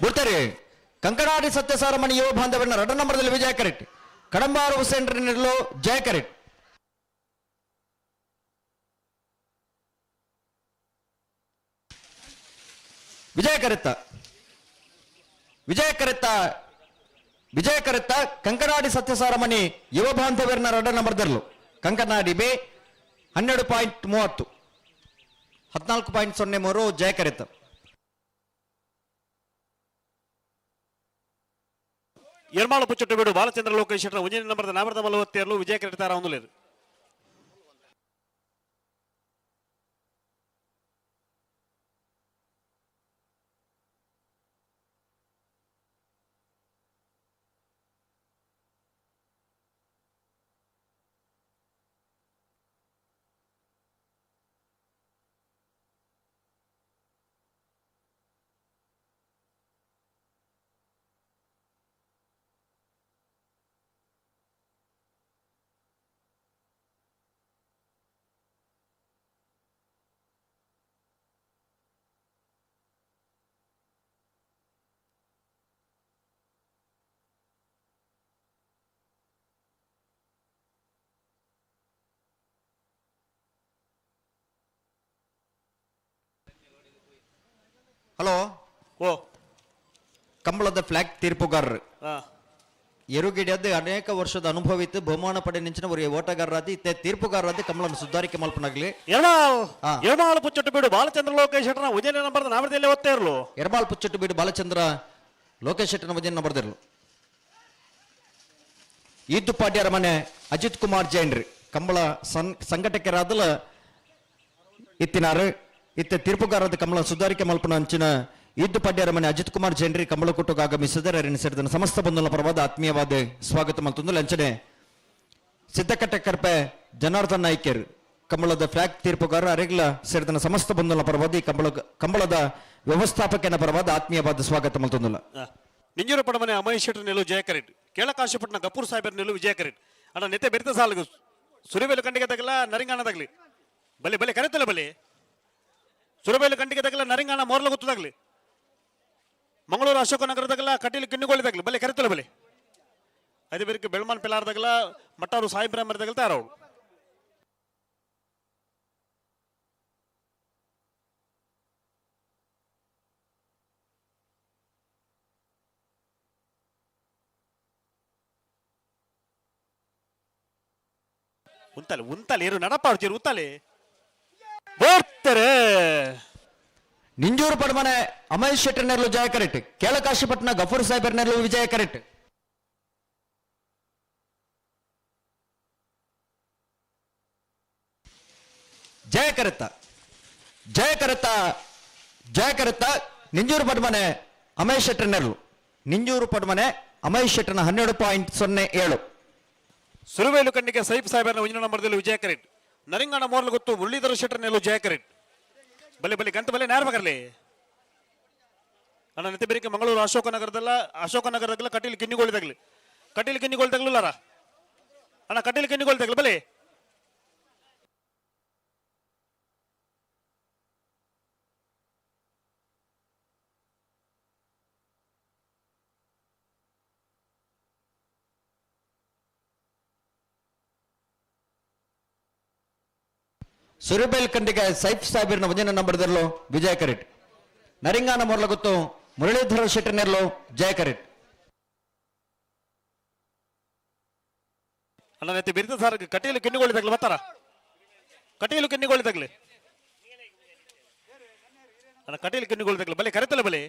ಬಿಡ್ತಾರೆ ಕಂಕನಾಡಿ ಸತ್ಯಸಾರಮಣಿ ಯುವ ಬಾಂಧವನ ರಡ ನಂಬರ್ದಲ್ಲಿ ವಿಜಯ ಕರೆಟ್ ಕಡಂಬಾರು ಹುಸೇನ್ ನಿರ್ಲು ಜಯ ಕರೆಟ್ ವಿಜಯ ಕರೆತ್ತ ಕಂಕನಾಡಿ ಸತ್ಯಸಾರಮಣಿ ಯುವ ಬಾಂಧವ್ಯರನ್ನ ರಡ ನಂಬರ್ದರ್ಲು ಕಂಕನಾಡಿ ಬೇ 12.30 14.03 ಜಯ ಕರೆತ್ತ ಎರ್ಮಾಳು ಪುಚ್ಚೊಟ್ಟು ಬಿಡು ಬಾಲಚಂದ್ರ ಲೋಕೇಶ್ ಒಂಜನೇ ನಂಬರ್ದ 40 ವಿಜಯ ಕರೆಕ್ಟಾರ ಒಂದು ಲೇರು ಹಲೋ ಓ ಕಂಬಳದ ಫ್ಲಾಗ್ ತೀರ್ಪುಗಾರರು ಹಾ ಎರುಗಿಡಿಯದ್ದು ಅನೇಕ ವರ್ಷದ ಅನುಭವ ಇತ್ತು ಬಹುಮಾನ ಪಡೆ ನಿಂಚಿನ ಅವರಿಗೆ ಓಟಗಾರರಾದಿ ಇತ್ತೆ ತೀರ್ಪುಗಾರರಾದಿ ಕಮಲನ ಸುಧಾರಿಕೆ ಮಲ್ಪನಾಗ್ಲಿ ಎರ್ಮಾಳು ಪುಚ್ಚಟ್ಟು ಬಿಡು ಬಾಲಚಂದ್ರ ಲೋಕೇಶ್ ಶೆಟ್ಟರ್ನ ಉದಯನ ನಂಬರ್ ನಾವರದಲ್ಲಿ ಓದ್ತಾ ಇರಲು ಎರ್ಮಾಳ್ ಪುಚ್ಚಟ್ಟು ಬಿಡು ಬಾಲಚಂದ್ರ ಲೋಕೇಶ್ ಶೆಟ್ಟರ್ನ ವಜನ ಬರ್ದಿರ್ಲು ಈದ್ದು ಪಾಡ್ಯರ ಮನೆ ಅಜಿತ್ ಕುಮಾರ್ ಜೈನ್ರಿ ಕಂಬಳ ಸಂಘಟಕರಾದಲ ಇತ್ತಿನಾರು ಇತ್ತೆ ತೀರ್ಪುಗಾರದ ಕಮಲ ಸುಧಾರಿಕೆ ಮಲ್ಪನ ಅಂಚಿನ ಈದ್ದು ಪಾಡ್ಯರ ಮನೆ ಅಜಿತ್ ಕುಮಾರ್ ಜೈನ್ರಿ ಕಂಬಳ ಕೊಟ್ಟುಗ ಆಗಮಿಸಿದರೆ ಸೇರಿದ ಸಮಸ್ತ ಬಂಧುಗಳ ಪರವಾದ ಆತ್ಮೀಯವಾದ ಸ್ವಾಗತ ಮಲ್ತೊಂದು ಲಂಚನೆ ಸಿದ್ದಕಟ್ಟೆ ಕರ್ಪೆ ಜನಾರ್ದನ್ ನಾಯ್ಕರ್ ಕಂಬಳದ ಫ್ಲಾಗ್ ತೀರ್ಪುಗಾರ ಅರೆಗ್ಲ ಸೇರಿದ ಸಮಸ್ತ ಬಂಧುಗಳ ಪರವಾದ ಈ ಕಂಬಳದ ವ್ಯವಸ್ಥಾಪಕನ ಪರವಾದ ಆತ್ಮೀಯವಾದ ಸ್ವಾಗತ ಮಲ್ತೊಂದುಲ್ಲ ನಿಂಜೂರು ಪಡಮನೆ ಅಮಹೇಶ್ ಶೆಟ್ಟರ್ ನಿಲ್ಲು ಜಯ ಕರೆಟ್ ಕೇಳಕಾಶಪಟ್ಟಣ ಗಪೂರ್ ಸಾಹೇಬರ್ ನಿಲ್ಲು ವಿಜಯ ಕರೆಟ್ ಅಣ್ಣ ನೆತ್ತೆ ಬೆರೆತ ಸಾಲಗು ಸುರಿಬೇಲು ಕಂಡಿಗೆ ತಗಲ ನರಿಂಗಾಣ ತಗಲಿ ಬಲೆ ಬಲೆ ಕರೆತಲ್ಲ ಬಲೆ ಸುರಬೇಲು ಕಂಡಿಗೆ ತಗಲ ನರಿಂಗಾಣ ಮೋರ್ಲ ಗೊತ್ತದಾಗ್ಲಿ ಮಂಗಳೂರು ಅಶೋಕನಗರದಾಗಲ ಕಟೀಲು ಕಿನ್ನುಗೊಳ್ಳಿದಾಗ್ಲಿ ಬಲೆ ಕರೆತಲ್ಲ ಬಲೆ ಅದೇ ಬೇರೆ ಬೆಳ್ಮಾನ್ ಪೆಲಾರ್ದಾಗಲ ಮಟ್ಟಾರು ಸಾಯಿಬ್ರಾಹ್ಮರ ಮರದಾಗಲ ತಾರವಳು ಉಂತಲೆ ಉಂತಲೆ ಇರು ನಡಪಾಡ್ತೀರು ಉಂತಲೆ ಬರ್ತಾರೆ ನಿಂಜೂರು ಪಡಮನೆ ಅಮಹೇಶ್ ಶೆಟ್ಟರ್ ನೆರಳು ಜಯ ಕರೆಟ್ ಕೇಳಕಾಶಿಪಟ್ಟಣ ಗಫೂರ್ ಸಾಹೇಬರ್ ನೆರಳು ವಿಜಯ ಕರೆಟ್ ಜಯ ಕರೆತ ಜಯ ಕರೆತ ಜಯ ಕರೆತ ನಿಂಜೂರು ಪಡಮನೆ ಅಮಹೇಶ್ ಶೆಟ್ಟರ್ ನೆರಳು ನಿಂಜೂರು ಪಡಮನೆ ಅಮಹೇಶ್ ಶೆಟ್ಟರ್ನ 12.07 ಸುರುವೇಲು ಕಣ್ಣಿಗೆ ಸೈಫ್ ಸಾಹೇಬರ್ನ ಒಂಜಿನ ನಂಬರ್ದಲ್ಲಿ ವಿಜಯ ಕರೆಟ್ ನರಿಂಗಾಣ ಮೋರ್ಲು ಗೊತ್ತು ಮುರಳೀಧರ ಶೆಟ್ಟರ್ ನೆರಳು ಜಯ ಕರೆಟ್ ಬಲೆ ಬಲೆ ಗಂತ ಬಲೆ ನೇರ ಬಗರ್ಲಿ ಅಣ್ಣ ನೆತ್ತೆ ಬೇರೆ ಮಂಗಳೂರು ಅಶೋಕನಗರದಲ್ಲ ಕಟೀಲು ಕಿನ್ನಿಗೊಳ್ಳಿದಾಗ್ಲಿ ಕಟೀಲು ಕಿನ್ನಿಗೊಳ್ಳಿದಾಗ್ಲಿಲ್ಲಾರ ಅಣ್ಣ ಕಟೀಲು ಕಿನ್ನಿಗೊಳ್ಳಿದಾಗ್ಲಿ ಬಲೆ ಸುರಿಬೇಲ್ ಕಂಡಿಗೆ ಸೈಫ್ ಸಾಹೇಬರ್ನ ವಜನ ನಂಬರ್ದಲ್ಲೂ ವಿಜಯ ಕರೆಟ್ ನರಿಂಗಾನ ಮೊರ್ಲ ಗೊತ್ತು ಮುರಳೀಧರ ಶೆಟ್ಟರ್ ನೆರಳು ಜಯ ಕರೆಟ್ ಅಣ್ಣ ನೆತ್ತೆ ಬಿರಿದ ಸಾರ್ ಕಟೀಲು ಕಿನ್ನಿಗೊಳ್ಳಿದಾಗ್ಲಿ ಬರ್ತಾರ ಕಟೀಲು ಕಿನ್ನಿಗೊಳ್ಳಿದಾಗ್ಲಿ ಅಣ್ಣ ಕಟೀಲು ಕಿನ್ನಿಗೊಳ್ಳಿದಾಗ್ಲಿ ಬಲೆ ಕರೆತಲ್ಲ ಬಲೆ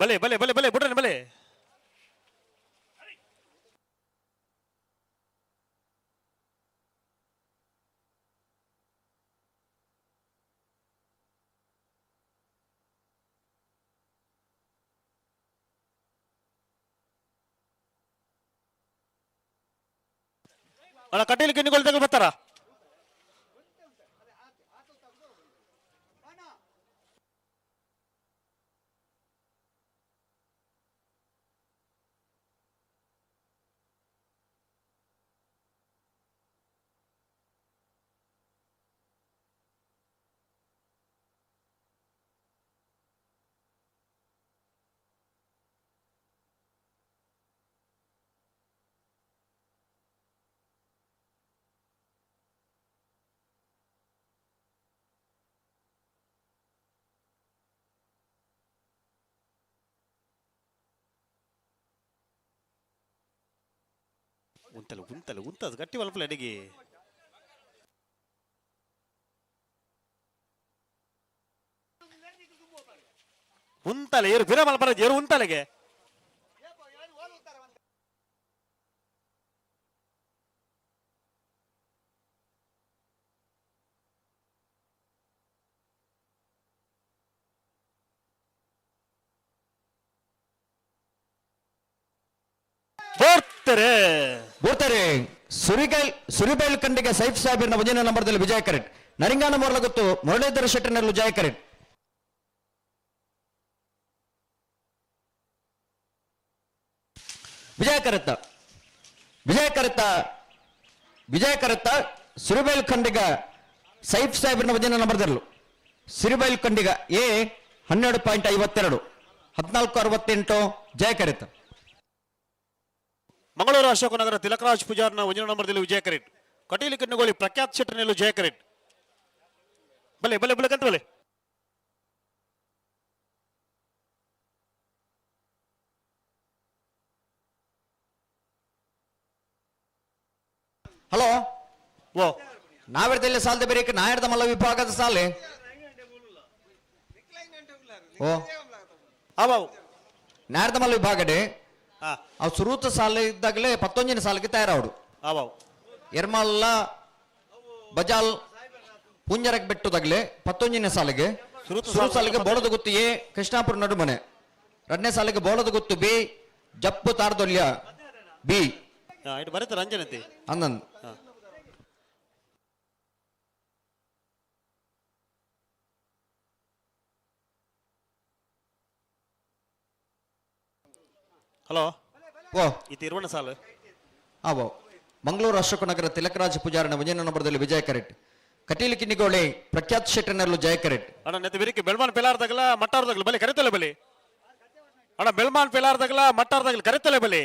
ಬಲೆ ಬಲೆ ಬಲೆ ಬಲೆ ಬಿಡ್ರಿ ಬಲೆ ಅಣ್ಣ ಕಟೀಲು ಕಿನ್ನಿಗೊಳ್ಳಿದಾಗ್ಲಿ ಬರ್ತಾರ ಉಂತಲೆ ಉಂತಲೆ ಉಂತದ ಗಟ್ಟಿ ಒಲ್ಪಲೆ ಅಡಿಗೆ ಉಂತಲೆ ಏರು ಬಿರ ಮಲ್ಪರ ಏರು ಉಂತಲೆಗೆ ಬರ್ತಾರೆ ಸುರಿಬೇಲ್ ಕಂಡಿಗೆ ಸೈಫ್ ಸಾಹೇಬರ್ನ ವಜನ ನಂಬರ್ದಲ್ಲಿ ವಿಜಯ ಕರೆಟ್ ನರಿಂಗಾನ ಮೊರ್ಲ ಗೊತ್ತು ಮುರಳೀಧರ ಶೆಟ್ಟರ್ ನೆರಳು ಜಯ ಕರೆಟ್ ವಿಜಯ ಕರೆತ ವಿಜಯ ಕರೆತ ವಿಜಯ ಕರೆತ ಸುರಿಬೇಲ್ ಖಂಡಿಗ ಸೈಫ್ ಸಾಹೇಬರ್ನ ವಜನ ನಂಬರ್ದಲ್ಲೂ ಸಿರಿಬೈಲ್ ಕಂಡಿಗ ಎ 12.52 1468 ಜಯ ಕರೆತ ಮಂಗಳೂರು ಅಶೋಕನಗರ ತಿಲಕರಾಜ್ ಪೂಜಾರ್ನ ಒಂಜಿನ ನಂಬರ್ದಲ್ಲಿ ವಿಜಯ ಕರೆಟ್ ಕಟೀಲು ಕಿನ್ನಗೋಳಿ ಪ್ರಖ್ಯಾತ್ ಶೆಟ್ಟರ್ನೆಲ್ಲು ಜಯ ಕರೆಟ್ ಬಲೆ ಬಲೆ ಬಲೆ ಕಂತ ಬಲೆ ಹಲೋ ಓ ನಾವೆಡ್ದಲ್ಲಿ ಸಾಲದ ಬೇರೆ ನಾಯಡ್ದ ಮಲ್ಲ ವಿಭಾಗದ ಸಾಲೆ ಓ ಅವು ನಾಯಡ್ದ ಮಲ್ಲ ವಿಭಾಗಡೆ ಅವು ಸುರೂತ ಸಾಲ ಇದ್ದಾಗಲೇ 11ನೇ ಸಾಲಿಗೆ ತಯಾರವಡು ಅವು ಎರ್ಮಲ್ಲ ಬಜಾಲ್ ಪುಂಜರಕ್ ಬೆಟ್ಟದಾಗಲೇ 11ನೇ ಸಾಲಿಗೆ ಸುರು ಸಾಲಿಗೆ ಬೋಳದ ಗುತ್ತು ಎ ಕೃಷ್ಣಾಪುರ ನಡುಮನೆ 2ನೇ ಸಾಲಿಗೆ ಬೋಳದ ಗುತ್ತು ಬಿ ಜಪ್ಪು ತಾರದೊಲ್ಯ ಬಿ ಇಟ್ಟು ಬರುತ್ತೆ ರಂಜನತೆ ಅನ್ನಂದ್ ಹಲೋ ಓ ಇದು ಇರುವಣ ಸಾಲು ಆವೋ ಮಂಗಳೂರು ಅಶೋಕನಗರ ತಿಲಕರಾಜ ಪೂಜಾರನ ಮುಂಜಿನ ನಂಬರ್ದಲ್ಲಿ ವಿಜಯ ಕರೆಟ್ ಕಟೀಲು ಕಿನ್ನಿಗೋಳಿ ಪ್ರಖ್ಯಾತ್ ಶೆಟ್ಟರ್ನಲ್ಲೂ ಜಯ ಕರೆಟ್ ಅಣ್ಣ ನೆತ್ತ ಬಿರಿಕೆ ಬೆಳ್ಮಾನ್ ಪೆಲಾರ್ದಾಗಲ ಮಟ್ಟಾರ್ದಾಗಲ ಬಲೆ ಕರೆತಲೆ ಬಲೆ ಅಣ್ಣ ಬೆಳ್ಮಾನ್ ಪೆಲಾರ್ದಾಗಲ ಮಟ್ಟಾರ್ದಾಗಲ ಕರೆತಲೆ ಬಲೆ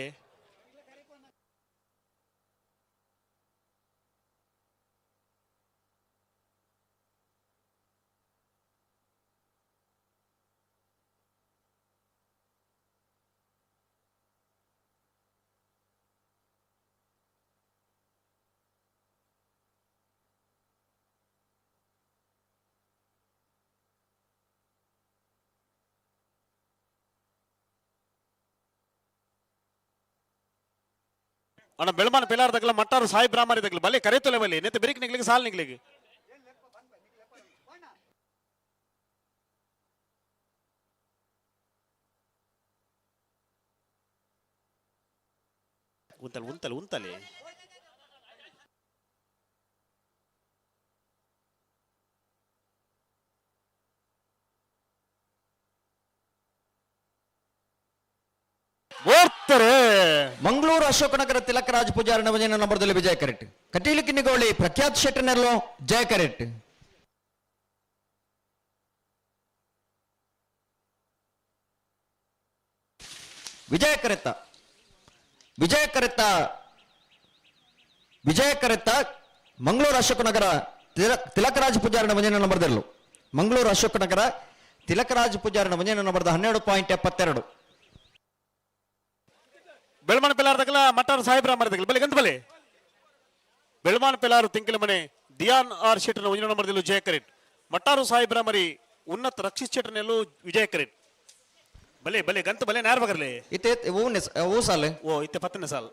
ಅಣ್ಣ ಬೆಳ್ಮಾನ್ ಪೆಲಾರ್ದಾಗಲ ಮಟ್ಟಾರು ಸಾಯಿ ಬ್ರಾಹ್ಮರಿದಾಗಲ ಬಲೆ ಕರೆತಲೆ ಬಲೆ ನೆತ್ತ ಬಿರಿಕೆ ನಿಗ್ಲಿಗೆ ಸಾಲ್ ನಿಗ್ಲಿಗೆ ಉಂತಲೆ ಉಂತಲೆ ಉಂತಲೆ ಮಂಗಳೂರು ಅಶೋಕನಗರ ತಿಲಕರಾಜ ಪೂಜಾರನ ಮುಂಜಿನ ನಂಬರ್ದಲ್ಲಿ ವಿಜಯ ಕರೆಟ್ ಕಟೀಲು ಕಿನ್ನಿಗೋಳಿ ಪ್ರಖ್ಯಾತ್ ಶೆಟ್ಟರ್ನಲ್ಲೂ ಜಯ ಕರೆಟ್ ವಿಜಯ ಕರೆತ್ತ ವಿಜಯ ಕರೆತ್ತ ವಿಜಯ ಕರೆತ್ತ ಮಂಗಳೂರು ಅಶೋಕನಗರ ತಿಲಕರಾಜ ಪೂಜಾರನ ಮುಂಜಿನ ನಂಬರ್ದಲ್ಲೂ ಮಂಗಳೂರು ಅಶೋಕನಗರ ತಿಲಕರಾಜ ಪೂಜಾರನ ಮುಂಜಿನ ನಂಬರ್ದ 12.72 ಬೆಳ್ಮಾನ್ ಪೆಲಾರ್ದಾಗಲ ಮಟ್ಟಾರು ಸಾಯಿ ಬ್ರಾಹ್ಮರಿದಾಗಲ ಬಲೆ ಗಂತ ಬಲೆ ಬೆಳ್ಮಾನ್ ಪೆಲಾರು ತಿಂಕಿಲ ಮನೆ ದಿಯಾನ್ ಆರ್ ಶೆಟ್ಟರ್ನ ಮುಂಜಿನ ನಂಬರ್ದಲ್ಲೂ ಜಯ ಕರೆಟ್ ಮಟ್ಟಾರು ಸಾಯಿ ಬ್ರಾಹ್ಮರಿ ಉನ್ನತ ರಕ್ಷಿತ್ ಶೆಟ್ಟರ್ನೆಲ್ಲೂ ವಿಜಯ ಕರೆಟ್ ಬಲೆ ಬಲೆ ಗಂತ ಬಲೆ ನ್ಯಾರ ಬಗರ್ಲೆ ಇತ್ತೆ ಓ ಸಾಲೆ ಓ ಇತ್ತೆ 10ನೇ ಸಾಲ್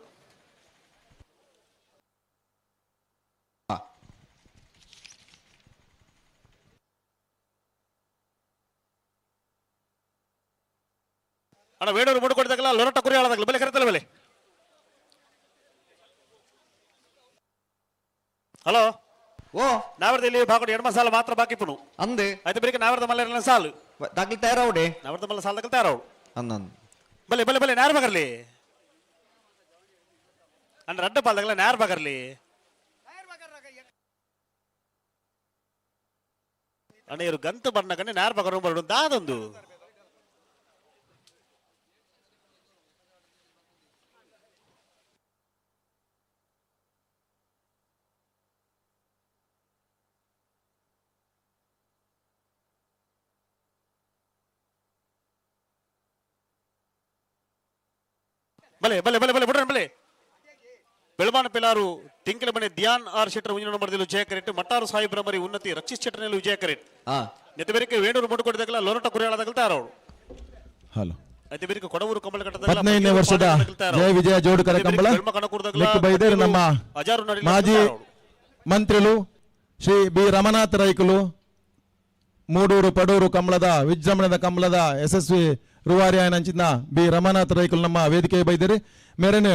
ಅಣ್ಣ ವೇಣೂರು ಮುಡ್ಕೊಡಿದಾಗಲ ಲೊರಟ ಕುರಿ ಆಳದಾಗಲ ಬಲೆ ಕರೆತಲ್ಲ ಬಲೆ ಹಲೋ ಓ ನಾವರ್ದಲ್ಲಿ ಭಾಗಡೆ ಎಡಮ ಸಾಲ ಮಾತ್ರ ಬಾಕಿ ಪುನು ಅಂದೆ ಆಯ್ತು ಬರೀ ನಾವರ್ದ ಮಲ್ಲ ಸಾಲು ದಾಖಲೆ ತಯಾರವಡೆ ನಾವರ್ದ ಮಲ್ಲ ಸಾಲ ದಾಖಲೆ ತಯಾರವು ಅನ್ನಂದ್ ಬಲೆ ಬಲೆ ಬಲೆ ನ್ಯಾರ ಬಗರ್ಲಿ ಅಣ್ಣ ರಡ್ಡ ಪಾಲ್ದಾಗಲ ನ್ಯಾರ ಬಗರ್ಲಿ ಅಣ್ಣ ಇವರು ಗಂತ ಬಣ್ಣ ಕಣ್ಣೆ ನ್ಯಾರ ಬಗರ್ ಬರೋದು ದಾದೊಂದು ಬಲೆ ಬಲೆ ಬಲೆ ಬಲೆ ಬಿಡ್ರಿ ಬಲೆ ಬೆಳಮಾನ ಪೆಲಾರು ತಿಂಕಿಲ ಮನೆ ದಿಯಾನ್ ಆರ್ ಶೆಟ್ಟರ್ ಮುಂಜಿನ ನಂಬರ್ದಲ್ಲೂ ಜಯ ಕರೆಟ್ ಮಟ್ಟಾರು ಸಾಯಿ ಬ್ರಹ್ಮರಿ ಉನ್ನತಿ ರಕ್ಷಿತ್ ಶೆಟ್ಟರ್ನಲ್ಲೂ ವಿಜಯ ಕರೆಟ್ ನೆತ್ತಬೇರಿಕೆ ವೇಣೂರು ಮುಡ್ಕೊಡಿದಾಗಲ ಲೊರಟ ಕುರಿಯಾಳದಾಗಲ ತಾರವಳು ಹಲೋ ನೆತ್ತಬೇರಿಕೆ ಕೊಡವೂರು ಕಂಬಳ 15ನೇ ವರ್ಷದ ಜಯ ವಿಜಯ ಜೋಡುಕರ ಕಂಬಳ ಬೈದೇರು ನಮ್ಮ ಮಾಜಿ ಮಂತ್ರಿಗಳು ಶ್ರೀ ಬಿ ರಮನಾಥ್ ರೈಕುಲು ಮೂಡೂರು ಪಡೂರು ಕಂಬಳದ ವಿಜೃಂಭಣದ ಕಂಬಳದ ಯಶಸ್ವಿ ರೂವಾರಿ ಆಯನಂಚಿನ ಬಿ ರಮನಾಥ್ ರೈಕುಲು ನಮ್ಮ ವೇದಿಕೆ ಬೈದೇರಿ ಮೇರೆನು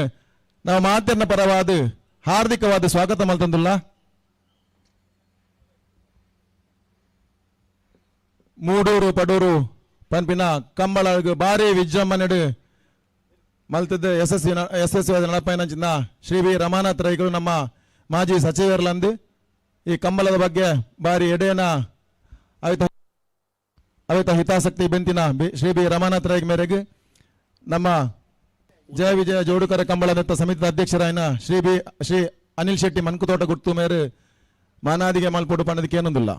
ನಾವು ಮಾಧ್ಯಮ ಪರವಾದ ಹಾರ್ದಿಕವಾದ ಸ್ವಾಗತ ಮಲ್ತಂದುಲ್ಲ ಮೂಡೂರು ಪಡೂರು ಪಂಪಿನ ಕಂಬಳ ಭಾರಿ ವಿಜೃಂಭಣೆ ಮಲ್ತದ ಯಶಸ್ವಿಯಾದ ನಡಪಾಯನಂಚಿನ ಶ್ರೀ ವಿ ರಮನಾಥ್ ರೈಕುಲು ನಮ್ಮ ಮಾಜಿ ಸಚಿವರ್ಲಂದು ಈ ಕಂಬಳದ ಬಗ್ಗೆ ಭಾರಿ ಎಡೆಯನ ಅವಿತ ಹಿತಾಸಕ್ತಿ ಬೆಂತಿನ ಶ್ರೀ ಬಿ ರಮನಾಥ್ ರೈ ಮೇರೆಗೆ ನಮ್ಮ ಜಯ ವಿಜಯ ಜೋಡುಕರ ಕಂಬಳ ದತ್ತ ಸಮಿತಿಯ ಅಧ್ಯಕ್ಷರಾಯನ ಶ್ರೀ ಅನಿಲ್ ಶೆಟ್ಟಿ ಮನ್ಕುತೋಟ ಗುರ್ತು ಮೇರೆ ಮಾನಾದಿಗೆ ಮಲ್ಪೊಡು ಪಣದಕ್ಕೆ ಏನೊಂದಿಲ್ಲ.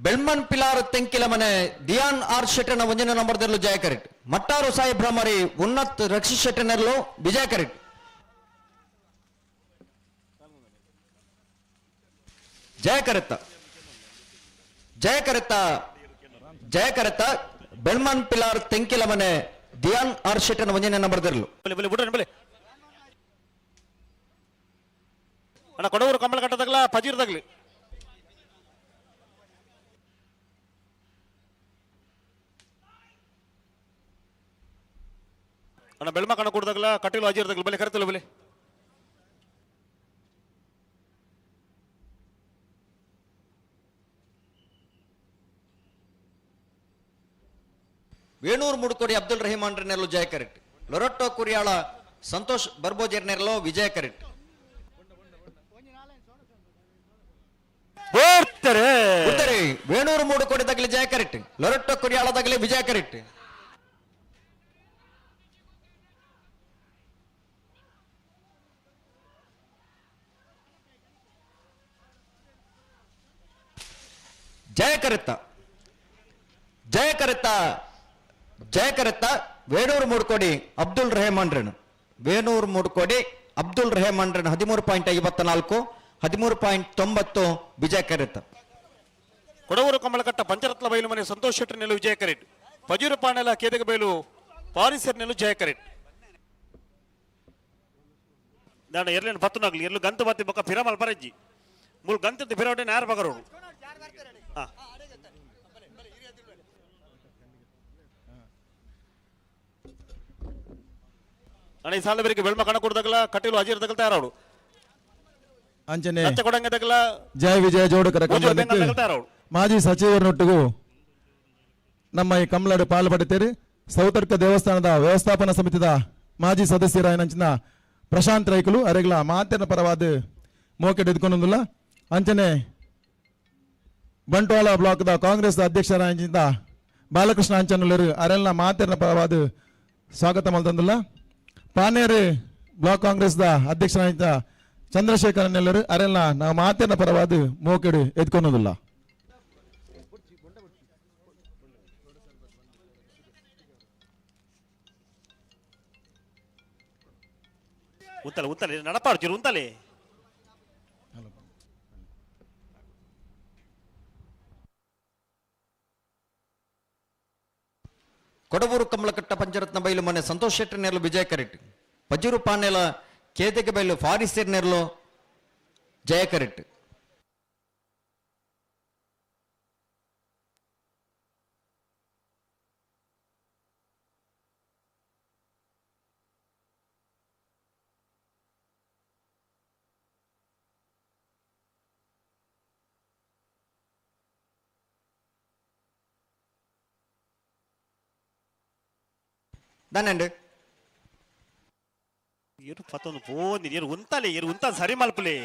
ಬೆಳ್ಮನ್ ಪಿಲಾರ್ ತೆಂಕಿಲ ಮನೆ ದಿಯಾನ್ ಆರ್ ಶೆಟ್ಟನ ಒಂಜನ ನಂಬರ್ದಲ್ಲೂ ಜಯ ಕರೆಕ್ಟ್. ಮಟ್ಟಾರು ಸಾಯಿ ಭ್ರಮರಿ ಉನ್ನತ್ ರಕ್ಷಿ ಶೆಟ್ಟನಲ್ಲೂ ವಿಜಯ ಕರೆಕ್ಟ್. ಜಯ ಕರೆತ್ತ ಜಯ ಕರೆತ್ತ ಬೆಳ್ಮನ್ ಪಿಲಾರ್ ತೆಂಕಿಲ ಮನೆ ದಿಯಾನ್ ಆರ್ ಶೆಟ್ಟನ ಒಂಜನ ನಂಬರ್ದಲ್ಲೂ ಅಣ್ಣ ಕೊಡವರು ಕಂಬಳ ಕಟ್ಟದಾಗಲ ಪಜೀರ್ದಾಗ್ಲಿ ಅಣ್ಣ ಬೆಳ್ಮ ಕಣ ಕೊಡ್ದಾಗಲ ಕಟ್ಟಿಲು ಅಜೀರ್ದಾಗ್ಲಿ ಬಲೆ ಕರೆತಲ್ಲ ಬಲೆ ವೇಣೂರು ಮುಡುಕೋಡಿ ಅಬ್ದುಲ್ ರಹಿಮಾನ್ ನೆರಲು ಜಯ ಕರೆಕ್ಟ್. ಲೊರೊಟ್ಟೋ ಕುರಿಯಾಳ ಸಂತೋಷ್ ಬರ್ಬೋಜರ್ ನೆರಲು ವಿಜಯ ಕರೆಕ್ಟ್. ವೇಣೂರು ಮೂಡುಕೋಡಿ ತಗಲಿ ಜಯ ಕರೆಕ್ಟ್. ಲೊರೊಟ್ಟೋ ಕುರಿಯಾಳ ತಗಲಿ ವಿಜಯ ಕರೆಕ್ಟ್. ಜಯ ಕರೆತ್ತ ವೇಣೂರು ಮೂಡುಕೋಡಿ ಅಬ್ದುಲ್ ರೆಹಮಾನ್ ರನ್ 13.54 13.90 ವಿಜಯ ಕರೆತ್ತ. ಕೊಡವರು ಕಮಲಕಟ್ಟ ಪಂಚರತ್ನ ಬಯಲು ಮನೆ ಸಂತೋಷ್ ಶೆಟ್ಟಿ ನೆಲು ವಿಜಯ ಕರೆಟ್. ಪಜೂರು ಪಾಣೆಲ ಕೇದಗ ಬಯಲು ಪಾರಿಸರ್ ನೆಲು ಜಯ ಕರೆಟ್. ನಾನು ಎರ್ಲೇನು ಪತ್ತನಾಗ್ಲಿ ಎರ್ಲು ಗಂತ ಬತ್ತಿ ಬೊಕ್ಕ ಪಿರಮಲ್ ಪರಜ್ಜಿ ಮೂಲ ಗಂತದ ಪಿರವಟೆ ಯಾರು ಬಗರೋಡು ಅಣ್ಣ ಈ ಸಾಲ ಬೇರೆ ಬೆಳ್ಮ ಕಣ ಕೊಡ್ದಾಗಲ ಕಟ್ಟಿಲು ಅಜೀರ್ ತಗಲ್ತಾ ಯಾರು ಅಂಚನೆ ಕೊಡಂಗೆ ತಗಲ ಜಯ ವಿಜಯ ಜೋಡಕರ ಮಾಜಿ ಸಚಿವರನೊಟ್ಟಿಗೂ ನಮ್ಮ ಈ ಕಮಲಾಡು ಪಾಲ್ಪಡುತ್ತೇರಿ. ಸೌತರ್ಕ ದೇವಸ್ಥಾನದ ವ್ಯವಸ್ಥಾಪನಾ ಸಮಿತಿದ ಮಾಜಿ ಸದಸ್ಯರಾಯನಂಚಿನ ಪ್ರಶಾಂತ್ ರೈಕಲು ಅರೆಗ್ಲ ಮಾತಿನ ಪರವಾದ ಮೋಕೆಟ್ ಎದ್ಕೊಂಡೊಂದಿಲ್ಲ. ಅಂಚನೆ ಬಂಟ್ವಾಳ ಬ್ಲಾಕ್ದ ಕಾಂಗ್ರೆಸ್ ಅಧ್ಯಕ್ಷರಾಯಂಚಿನ ಬಾಲಕೃಷ್ಣ ಅಂಚನುಲ್ಲರು ಅರೆಲ್ಲ ಮಾತಿನ ಪರವಾದ ಸ್ವಾಗತ ಮಲ್ತಂದಿಲ್ಲ. ಪಾನೇರು ಬ್ಲಾಕ್ ಕಾಂಗ್ರೆಸ್ದ ಅಧ್ಯಕ್ಷರಾದ ಚಂದ್ರಶೇಖರನ್ ಎಲ್ಲರೂ ಅರೆಲ್ಲ ನಾವು ಮಾತಿನ ಪರವಾದ ಮೋಕೆಡು ಎದ್ಕೊಳೋದಿಲ್ಲ. ಉತ್ತಲೆ ನಡಪಾಡ್ತೀರು ಉಂತಲೆ ಕೊಡವೂರು ಕಮಲಕಟ್ಟ ಪಂಚರತ್ನ ಬಯಲು ಮನೆ ಸಂತೋಷ್ ಶೆಟ್ಟಿ ನೆರಲು ವಿಜಯ ಕರೆಟ್. ಪಜೂರು ಪಾಣೆಲ ಕೇದಗೆ ಬಯಲು ಫಾರಿಸರ್ ನೆರಲು ಜಯ ಕರೆಟ್. దానండి ఏరు పతొందు పోంది ఏరు ఉంతలే ఏరు ఉంత సరి మల్పులే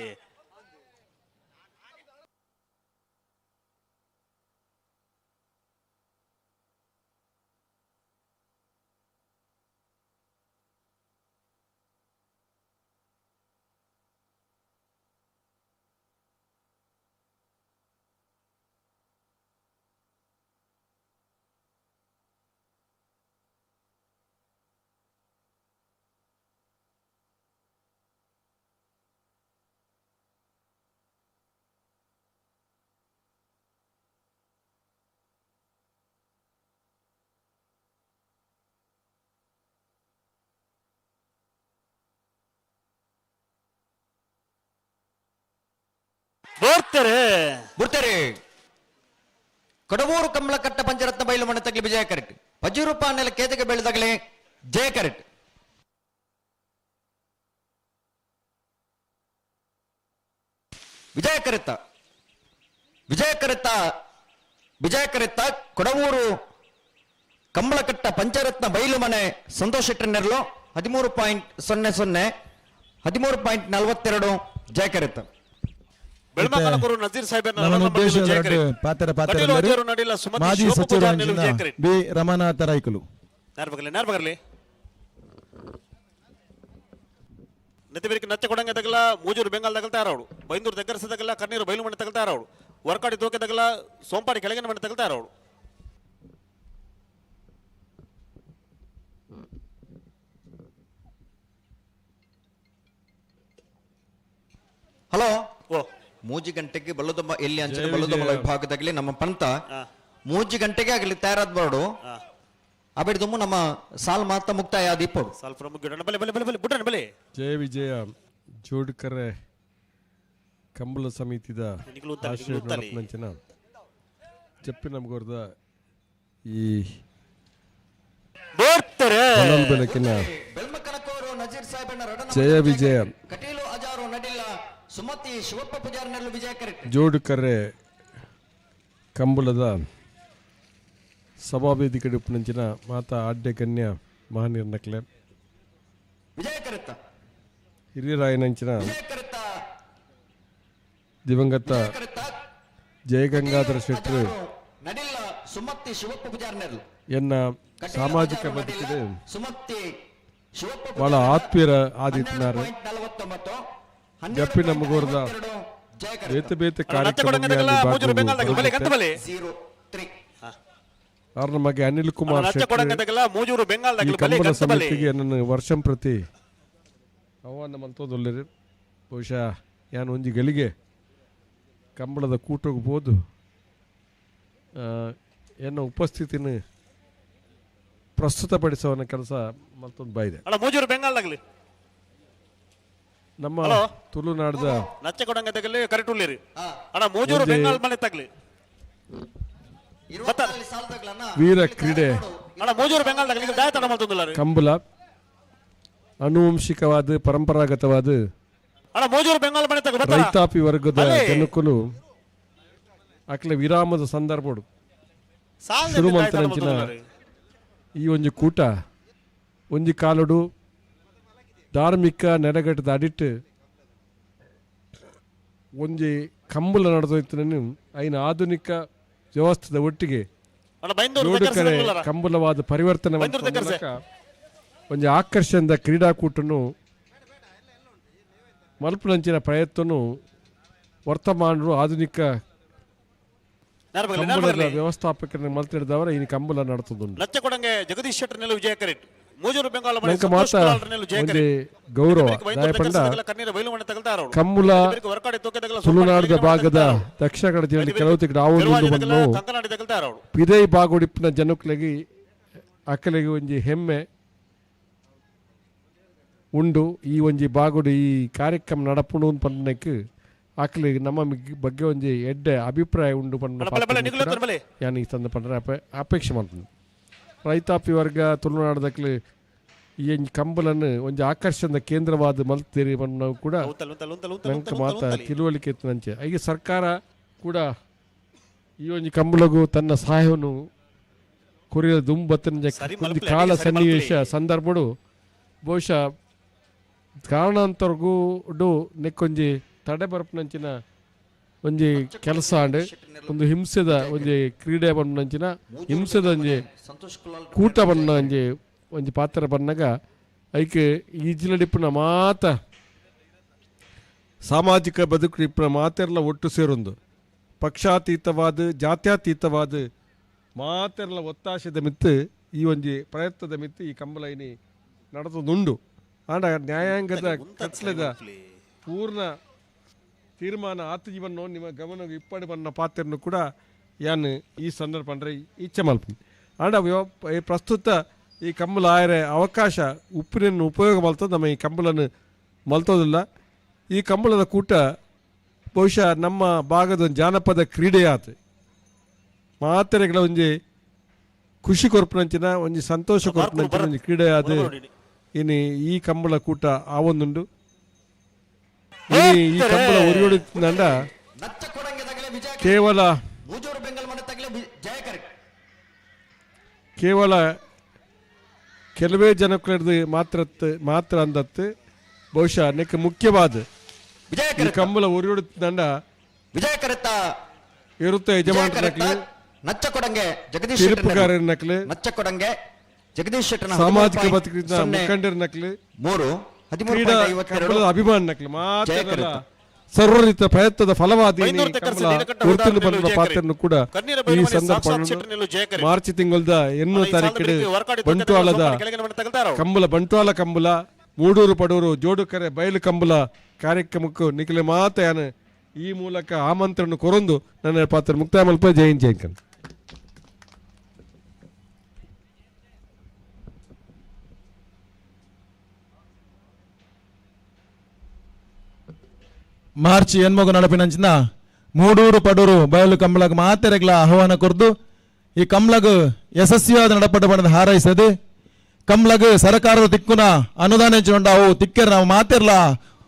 ಬುರ್ತಾರೆ ಕೊಡವೂರು ಕಮಲಕಟ್ಟ ಪಂಚರತ್ನ ಬಯಲು ಮನೆ ತಗಲಿ ವಿಜಯ ಕರೆಕ್ಟ್. ಪಜೂರು ಪಾಣೆಲ ಕೇದಗೆ ಬೆಳೆದಾಗಲೇ ಜಯ ಕರೆಕ್ಟ್. ವಿಜಯ ಕರೆತ್ತ ಕೊಡವೂರು ಕಮಲಕಟ್ಟ ಪಂಚರತ್ನ ಬಯಲು ಮನೆ ಸಂತೋಷ್ ಶೆಟ್ಟಿ ನೆರಲು 13.00 13.42 ಜಯ ಕರೆತ್ತ. ಮಾಜಿ ಸಚಿವರು ಬಿ ರಮನಾಥ ರೈಕಲು ನೆತ್ತಿಬೇರಿಗೆ ನಚ್ಚ ಕೊಡಂಗೆ ತಗಲ ಮೂಜೂರು ಬೆಂಗಾಲ್ ತಗಲ್ತಾ ಇರೋಡು ಬೈಂದೂರು దగ్గర ತಗಲ ಕಣ್ಣೀರು ಬಯಲು ಮಣ್ಣು ತಗಲ್ತಾ ಇರೋಡು ವರ್ಕಾಡಿ ತೋಕೆ ತಗಲ ಸೋಂಪಾಡಿ ಕೆಳಗಿನ ಮಣ್ಣು ತಗಲ್ತಾ ಇರೋಡು ಹಲೋ ಮೂಜಿ ಗಂಟೆಗೆ ಬಲ್ಲದೊಬ್ಬ ಎಲ್ಲಿ ಅಂಚನೆ ಬಲ್ಲದೊಬ್ಬ ವಿಭಾಗದಾಗಲಿ ನಮ್ಮ ಪಂತ ಮೂಜಿ ಗಂಟೆಗೆ ಆಗಲಿ ತಯಾರಾದ ಬಾರ್ಡು ಅಬೇಡ್ದೊಮ್ಮು ನಮ್ಮ ಸಾಲ್ ಮಾತ ಮುಕ್ತಾಯ ದೀಪಡು ಸಾಲ್ ಪ್ರಮುಖ ಬಲೆ ಬಲೆ ಬಲೆ ಬುಡ್ಡನ ಬಲೆ ಜಯ ವಿಜಯ ಜೋಡ್ಕರೆ ಕಂಬಳ ಸಮಿತಿದ ನಂಚಿನ ಜಪ್ಪಿ ನಮ್ಗೋರ್ದ ಈ ಬೆಳಕಿನ ಜಯ ವಿಜಯ ಸುಮತಿ ಶಿವಪ್ಪ ಪೂಜಾರನಲ್ಲೂ ವಿಜಯ ಕರೆಕ್ಟ್ ಜೋಡ್ಕರೆ ಕಂಬಳದ ಸಭಾವೇದಿಕೆ ಉಪನಂಚಿನ ಮಾತಾ ಆಡ್ಯ ಕನ್ಯಾ ಮಹಾನಿರ್ನಕ್ಲೆ ವಿಜಯ ಕರೆತ್ತ ಹಿರಿಯರಾಯನಂಚಿನ ದಿವಂಗತ ಜಯಗಂಗಾಧರ ಶೆಟ್ಟರು ನಡಿಲ್ಲ ಸುಮತಿ ಶಿವಪ್ಪ ಪೂಜಾರನಲ್ಲೂ ಎನ್ನ ಸಾಮಾಜಿಕ ಬದುಕಿದೆ ಸುಮತಿ ಶಿವಪ್ಪ ಬಹಳ ಆತ್ಮೀಯರ ಆದಿತ್ಯನಾರ ಜಪ್ಪಿ ನಮಗೋರ್ದ ಬೇತೆ ಬೇತೆ ಕಾರ್ಯಕ್ರಮಗಳಲ್ಲಿ ಅವ್ರ ನಮಗೆ ಅನಿಲ್ ಕುಮಾರ್ ಶೆಟ್ಟಿ ಈ ಕಂಬಳ ಸಮಿತಿಗೆ ನನ್ನ ವರ್ಷಂ ಪ್ರತಿ ಆಹ್ವಾನ ಮಲ್ತೋದೊಲ್ಲರಿ ಬಹುಶಃ ಯಾನು ಒಂಜಿ ಗಳಿಗೆ ಕಂಬಳದ ಕೂಟಕ್ಕೆ ಬೋದು ಎನ್ನ ಉಪಸ್ಥಿತಿನ ಪ್ರಸ್ತುತಪಡಿಸುವ ಕೆಲಸ ಮತ್ತೊಂದು ಬಾಯಿದೆ ನಮ್ಮ ತುಳುನಾಡದ ನಚ್ಚ ಕೊಡಂಗೆ ತಗಲಿ ಕರೆಕ್ಟ್ ಉಳ್ಳಿರಿ ಅಣ್ಣ ಮೂಜೂರು ಬೆಂಗಾಲ್ ಮನೆ ತಗಲಿ ವೀರ ಕ್ರೀಡೆ ಅಣ್ಣ ಮೂಜೂರು ಬೆಂಗಾಲ್ ತಗಲಿ ದಾಯ ತಡ ಮಾಡ್ತಂದಿಲ್ಲ ಕಂಬಳ ಆನುವಂಶಿಕವಾದ ಪರಂಪರಾಗತವಾದ ಅಣ್ಣ ಮೂಜೂರು ಬೆಂಗಾಲ್ ಮನೆ ತಗಲಿ ರೈತಾಪಿ ವರ್ಗದ ಜನಕ್ಕೂ ಅಕ್ಲೆ ವಿರಾಮದ ಸಂದರ್ಭ ಶುರು ಮಂತ್ರಂಚಿನ ಈ ಒಂಜಿ ಕೂಟ ಒಂಜಿ ಕಾಲುಡು ಧಾರ್ಮಿಕ ನೆಲೆಗಟ್ಟದ ಅಡಿಟ್ಟು ಒಂಜಿ ಕಂಬಳ ನಡೆದೋಯ್ತು ಐನ ಆಧುನಿಕ ವ್ಯವಸ್ಥೆದ ಒಟ್ಟಿಗೆ ಜೋಡುಕರೆ ಕಂಬಳವಾದ ಪರಿವರ್ತನೆ ಒಂಜಿ ಆಕರ್ಷಣದ ಕ್ರೀಡಾಕೂಟನು ಮಲ್ಪನಂಚಿನ ಪ್ರಯತ್ನನು ವರ್ತಮಾನರು ಆಧುನಿಕ ಕಂಬಳದ ವ್ಯವಸ್ಥಾಪಕರನ್ನು ಮಲ್ತಿಡಿದವರ ಈ ಕಂಬಳ ನಡೆತದುಂಟು ನಚ್ಚ ಕೊಡಂಗೆ ಜಗದೀಶ್ ಶೆಟ್ಟರ್ ನೆಲ ವಿಜಯ ಕರೆಕ್ಟ್ ಮೂಜೂರು ಬೆಂಗಾಲ್ ನಂಗೆ ಮಾತ ಒಂದೇ ಗೌರವ ದಯಪಂಡ ಕಂಬಳ ತುಳುನಾಡದ ಭಾಗದ ದಕ್ಷಿಣ ಕನ್ನಡ ಜಿಲ್ಲೆ ಕೆಲವು ತಿಂಗಳು ಆವು ಪಿದೈ ಬಾಗುಡಿಪಿನ ಜನಕ್ಲೆಗೆ ಅಕ್ಕಲಿಗೆ ಒಂಜಿ ಹೆಮ್ಮೆ ಉಂಡು ಈ ಒಂಜಿ ಬಾಗುಡು ಈ ಕಾರ್ಯಕ್ರಮ ನಡಪುಣು ಪನ್ನಕ್ಕೆ ಅಕ್ಕಲಿಗೆ ನಮ್ಮ ಬಗ್ಗೆ ಒಂಜಿ ಎಡ್ಡೆ ಅಭಿಪ್ರಾಯ ಉಂಡು ಪನ್ನ ಯಾನು ಈ ತಂದ ಪಂಡ ಅಪೇಕ್ಷೆ ಮಾಡ್ತೀನಿ ರೈತಾಪಿ ವರ್ಗ ತುಳುನಾಡದಕ್ಲೆ ಈ ಕಂಬಳನ್ನು ಒಂಜಿ ಆಕರ್ಷಣದ ಕೇಂದ್ರವಾದ ಮಲ್ತೇರಿ ನಾವು ಕೂಡ ನಂಗೆ ಮಾತ ತಿಳುವಳಿಕೆ ಇತ್ತು ನಂಚೆ ಈಗ ಸರ್ಕಾರ ಕೂಡ ಈ ಒಂಜಿ ಕಂಬಳಗೂ ತನ್ನ ಸಹಾಯವನ್ನು ಕೊರಿಯದ ದುಂಬತ್ತನ ಒಂದು ಕಾಲ ಸನ್ನಿವೇಶ ಸಂದರ್ಭಡು ಬಹುಶಃ ಕಾರಣಾಂತರಗೂ ನೆಕ್ಕೊಂಜಿ ತಡೆ ಬರ್ಪನಂಚಿನ ಒಂಜಿ ಕೆಲಸ ಆಂಡ್ ಒಂದು ಹಿಂಸೆದ ಒಂಜಿ ಕ್ರೀಡೆ ಬನ್ನಂಚಿನ ಹಿಂಸೆದ ಒಂಜಿ ಕೂಟ ಬನ್ನ ಒಂಜಿ ಪಾತ್ರ ಬನ್ನಾಗ ಐಕೆ ಈಜಿಲಡಿಪ್ಪನ ಮಾತ ಸಾಮಾಜಿಕ ಬದುಕಿನ ಮಾತೆರ್ಲ ಒಟ್ಟು ಸೇರೊಂದು ಪಕ್ಷಾತೀತವಾದ ಜಾತ್ಯತೀತವಾದ ಮಾತೆರ್ಲ ಒತ್ತಾಶದ ಮಿತ್ತು ಈ ಒಂಜಿ ಪ್ರಯತ್ನದ ಮಿತ್ತು ಈ ಕಂಬಳೈನಿ ನಡೆದುಂಡು ಆಂಡ ನ್ಯಾಯಾಂಗದ ಕತ್ಲೆದ ಪೂರ್ಣ ತೀರ್ಮಾನ ಆತ ಜೀವನ ನಿಮ್ಮ ಗಮನ ಇಪ್ಪಡಿ ಬನ್ನ ಪಾತ್ರನು ಕೂಡ ಯಾನು ಈ ಸಂದರ್ಭ ಅಂದರೆ ಇಚ್ಛೆ ಮಲ್ಪಿ ಆಂಡ ಪ್ರಸ್ತುತ ಈ ಕಂಬಳ ಆಯರೆ ಅವಕಾಶ ಉಪ್ಪಿನನ್ನು ಉಪಯೋಗ ಮಲ್ತದ ನಮ್ಮ ಈ ಕಂಬಳನ್ನು ಮಲ್ತೋದಿಲ್ಲ ಈ ಕಂಬಳದ ಕೂಟ ಬಹುಶಃ ನಮ್ಮ ಭಾಗದ ಒಂದು ಜಾನಪದ ಕ್ರೀಡೆ ಆತು ಮಾತೆರೆಗಳ ಒಂಜಿ ಖುಷಿ ಕೊರ್ಪುನಂಚಿನ ಒಂಜಿ ಸಂತೋಷ ಕೊರ್ಪುನಂಚಿನ ಒಂಜಿ ಕ್ರೀಡೆ ಆದ ಇನ್ನು ಈ ಕಂಬಳ ಕೂಟ ಆವೊಂದುಂಡು ಈ ಕಂಬಳ ಒರಿಯೋಡಿಂದ ಕೇವಲ ಕೆಲವೇ ಜನಕ್ಕಳದು ಮಾತ್ರ ಅಂದತ್ತು ಬಹುಶಃ ನೆಕ್ ಮುಖ್ಯವಾದ ಈ ಕಂಬಳ ಒರಿಯೋಡಿಂದ ಇರುತ್ತೆ ಯಜಮಾನರನಕ್ಲು ತೀರ್ಪುಗಾರರನಕ್ಲು ಜಗದೀಶ್ ಶೆಟ್ಟರ್ ಸಾಮಾಜಿಕ ಬದುಕಿನ ಮುಖಂಡರನಕ್ಲು ಕ್ರೀಡಾ ಕಂಬಳದ ಅಭಿಮಾನ ನಕ್ಲೆ ಮಾತ್ರ ಸರ್ವರಿತ ಪ್ರಯತ್ನದ ಫಲವಾದಿ ಗುರುತಿನ ಬಂದ ಪಾತ್ರನು ಕೂಡ ಈ ಸಂದರ್ಭ ಮಾರ್ಚ್ ತಿಂಗಳದ 8 ತಾರೀಕಿಡು ಬಂಟ್ವಾಳದ ಕಂಬಳ ಬಂಟ್ವಾಳ ಕಂಬಳ ಮೂಡೂರು ಪಡೂರು ಜೋಡುಕರೆ ಬಯಲು ಕಂಬಳ ಕಾರ್ಯಕ್ರಮಕ್ಕೂ ನಿಖಿಲೆ ಮಾತ ಈ ಮೂಲಕ ಆಮಂತ್ರಣ ಕೊರೊಂದು ನನ್ನ ಪಾತ್ರ ಮುಕ್ತಾಯ ಮಲ್ಪ ಜೈನ್ ಜೈಕನ್. ಮಾರ್ಚ್ 8 ನಡಪಿನಂಚಿನ ಮೂಡೂರು ಪಡೂರು ಬಯಲು ಕಂಬಳಗ ಮಾತೆರೆಗ್ಲ ಆಹ್ವಾನ ಕೊರ್ದು ಈ ಕಂಬಳಗ ಯಶಸ್ವಿಯಾದ ನಡಪಡ ಬಣ್ಣದ ಹಾರೈಸದೆ ಕಂಬಳಗ ಸರ್ಕಾರದ ತಿಕ್ಕುನ ಅನುದಾನ ಹೆಚ್ಚುಕೊಂಡ ಅವು ತಿಕ್ಕರ್ ನಾವು ಮಾತಿರ್ಲ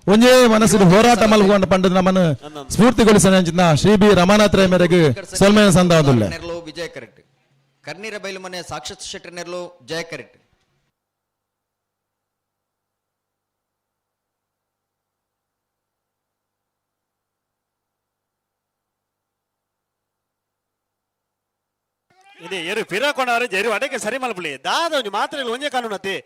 ಒಂದೇ ಮನಸ್ಸಿನ ಹೋರಾಟ ಮಲ್ಕೊಂಡು ಪಂಡದ ನಮ್ಮನ್ನು ಸ್ಫೂರ್ತಿಗೊಳಿಸಿನ ಶ್ರೀ ಬಿ ರಮಾನಾಥ್ ರೈ ಮೇರೆಗೆ ಸೊಲ್ಮೇನ ಸಂದಾದುಲ್ಲ ವಿಜಯ ಕರೆಕ್ಟ್ ಕರ್ನೀರ ಬೈಲು ಮನೆ ಸಾಕ್ಷಾತ್ ಶೆಟ್ಟಿ ನೆರಲು ಜಯ ಕರೆಕ್ಟ್. ಇದು ಏರು ಫಿರಾಕೊಂಡವ್ರೆ ಜೇರು ಅಡಕ್ಕೆ ಸರಿ ಮಲ್ಪಲಿ ದಾದ ಒಂದು ಮಾತ್ರ ಇಲ್ಲ ಒಂದೇ ಕಾನೂನತಿ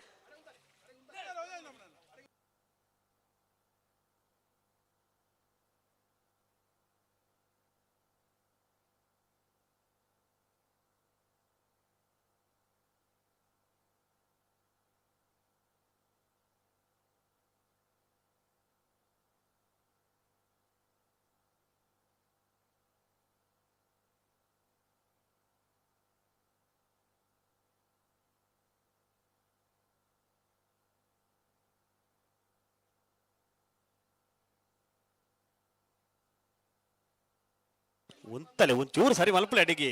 ಒಂತಲೆ ಒಂಚೂರು ಸರಿ ಮಲ್ಪಲೆ ಅಡಿಗೆ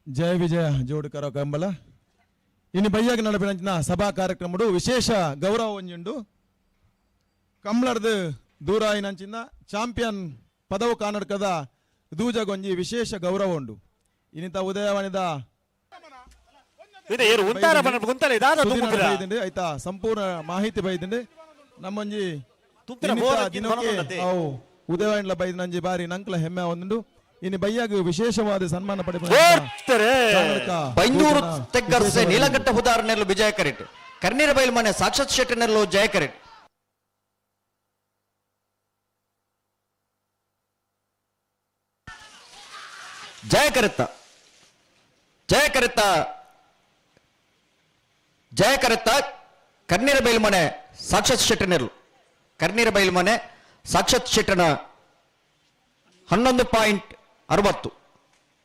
ಜಯ ವಿಜಯ ಜೋಡುಕರ ಕಂಬಳ ಇನ್ನು ಬಯ್ಯಾಗ ನಡಪಿನ ಸಭಾ ಕಾರ್ಯಕ್ರಮಡು ವಿಶೇಷ ಗೌರವ ಒಂಜುಂಡು ಕಂಬಳದ ದೂರ ನಂಚಿನ ಚಾಂಪಿಯನ್ ಪದವು ಕಾನಡ್ಕದ ದೂಜಗೊಂಜಿ ವಿಶೇಷ ಗೌರವ ಉಂಡು ಇನ್ನಿತ ಉದಯವಾಣಿದ ಆಯ್ತಾ ಸಂಪೂರ್ಣ ಮಾಹಿತಿ ಬೈದಿಂಡೆ ನಮ್ಮಂಜಿ ದಿನಕ್ಕೆ ಅವು ಉದಯವಾಣಿಲ ಬೈದ ನಂಜಿ ಬಾರಿ ನಂಕ್ಲ ಹೆಮ್ಮೆ ಒಂದುಂಡು ಇನ್ನು ಬಯ್ಯಾಗ ವಿಶೇಷವಾದ ಸನ್ಮಾನ ಬೈಂದೂರು ತೆಗ್ಗರ್ಸೆ ನೀಲಗಟ್ಟ ಹುದಾರನೆರಲು ವಿಜಯ ಕರೆಟ್ ಕರ್ನೀರ ಬೈಲು ಮನೆ ಸಾಕ್ಷಾತ್ ಶೆಟ್ಟಿ ನೆರಲು ಜಯ ಕರೆಟ್. ಜಯ ಕರೆತ್ತ ಜಯ ಕರೆತ್ತ ಜಯ ಕರೆತ್ತ ಕರ್ನೀರ ಬೈಲು ಮನೆ ಸಾಕ್ಷಾತ್ ಶೆಟ್ಟಿ ನೆರಲು ಕರ್ನೀರ ಬೈಲು ಮನೆ ಸಾಕ್ಷಾತ್ ಶೆಟ್ಟನ 11.60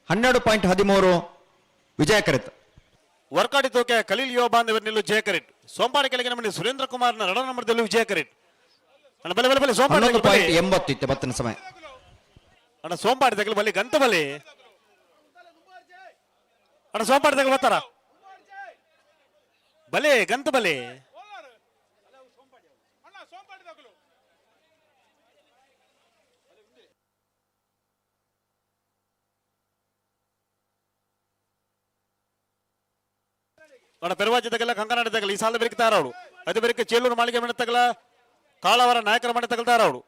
12.13 ವಿಜಯ ಕರೆತ್. ವರ್ಕಾಡಿ ತೋಕೆ ಕಲೀಲ್ ಯುವ ಬಾಂಧವರನ್ನೆಲ್ಲೂ ಜಯ ಕರೆಟ್ ಸೋಂಪಾಡಿ ಕೆಳಗೆ ನಮ್ಮ ಸುರೇಂದ್ರ ಕುಮಾರ್ನ ರಡ ನಂಬರ್ದಲ್ಲೂ ವಿಜಯ ಕರೆಟ್ ಅಣ್ಣ ಬಲೆ ಬಲೆ ಬಲೆ ಸೋಂಪಾಡಿ 11.80 ಇತ್ತೆ ಬತ್ತಿನ ಸಮಯ ಅಣ್ಣ ಸೋಂಪಾಡಿ ತಗಲು ಬಲಿ ಗಂತ ಬಲಿ ಅಣ್ಣ ಸೋಂಪಾಡಿ ತಗಲು ಬರ್ತಾರ ಬಲೆ ಗಂತ ಬಲೆ ಅಣ್ಣ ಪೆರುವಾಜಿ ತಗಲ ಕಂಕನಾಡಿ ತಗಲ ಈ ಸಾಲ ಬೆರಕ್ತಾರ ಅವಳು ಅದೇ ಬೆರಕೆ ಚೇಲೂರು ಮಾಳಿಗೆ ಮನೆ ತಗಲ ಕಾಳವರ ನಾಯಕರ ಮನೆ ತಗಲ್ತಾರ ಅವಳು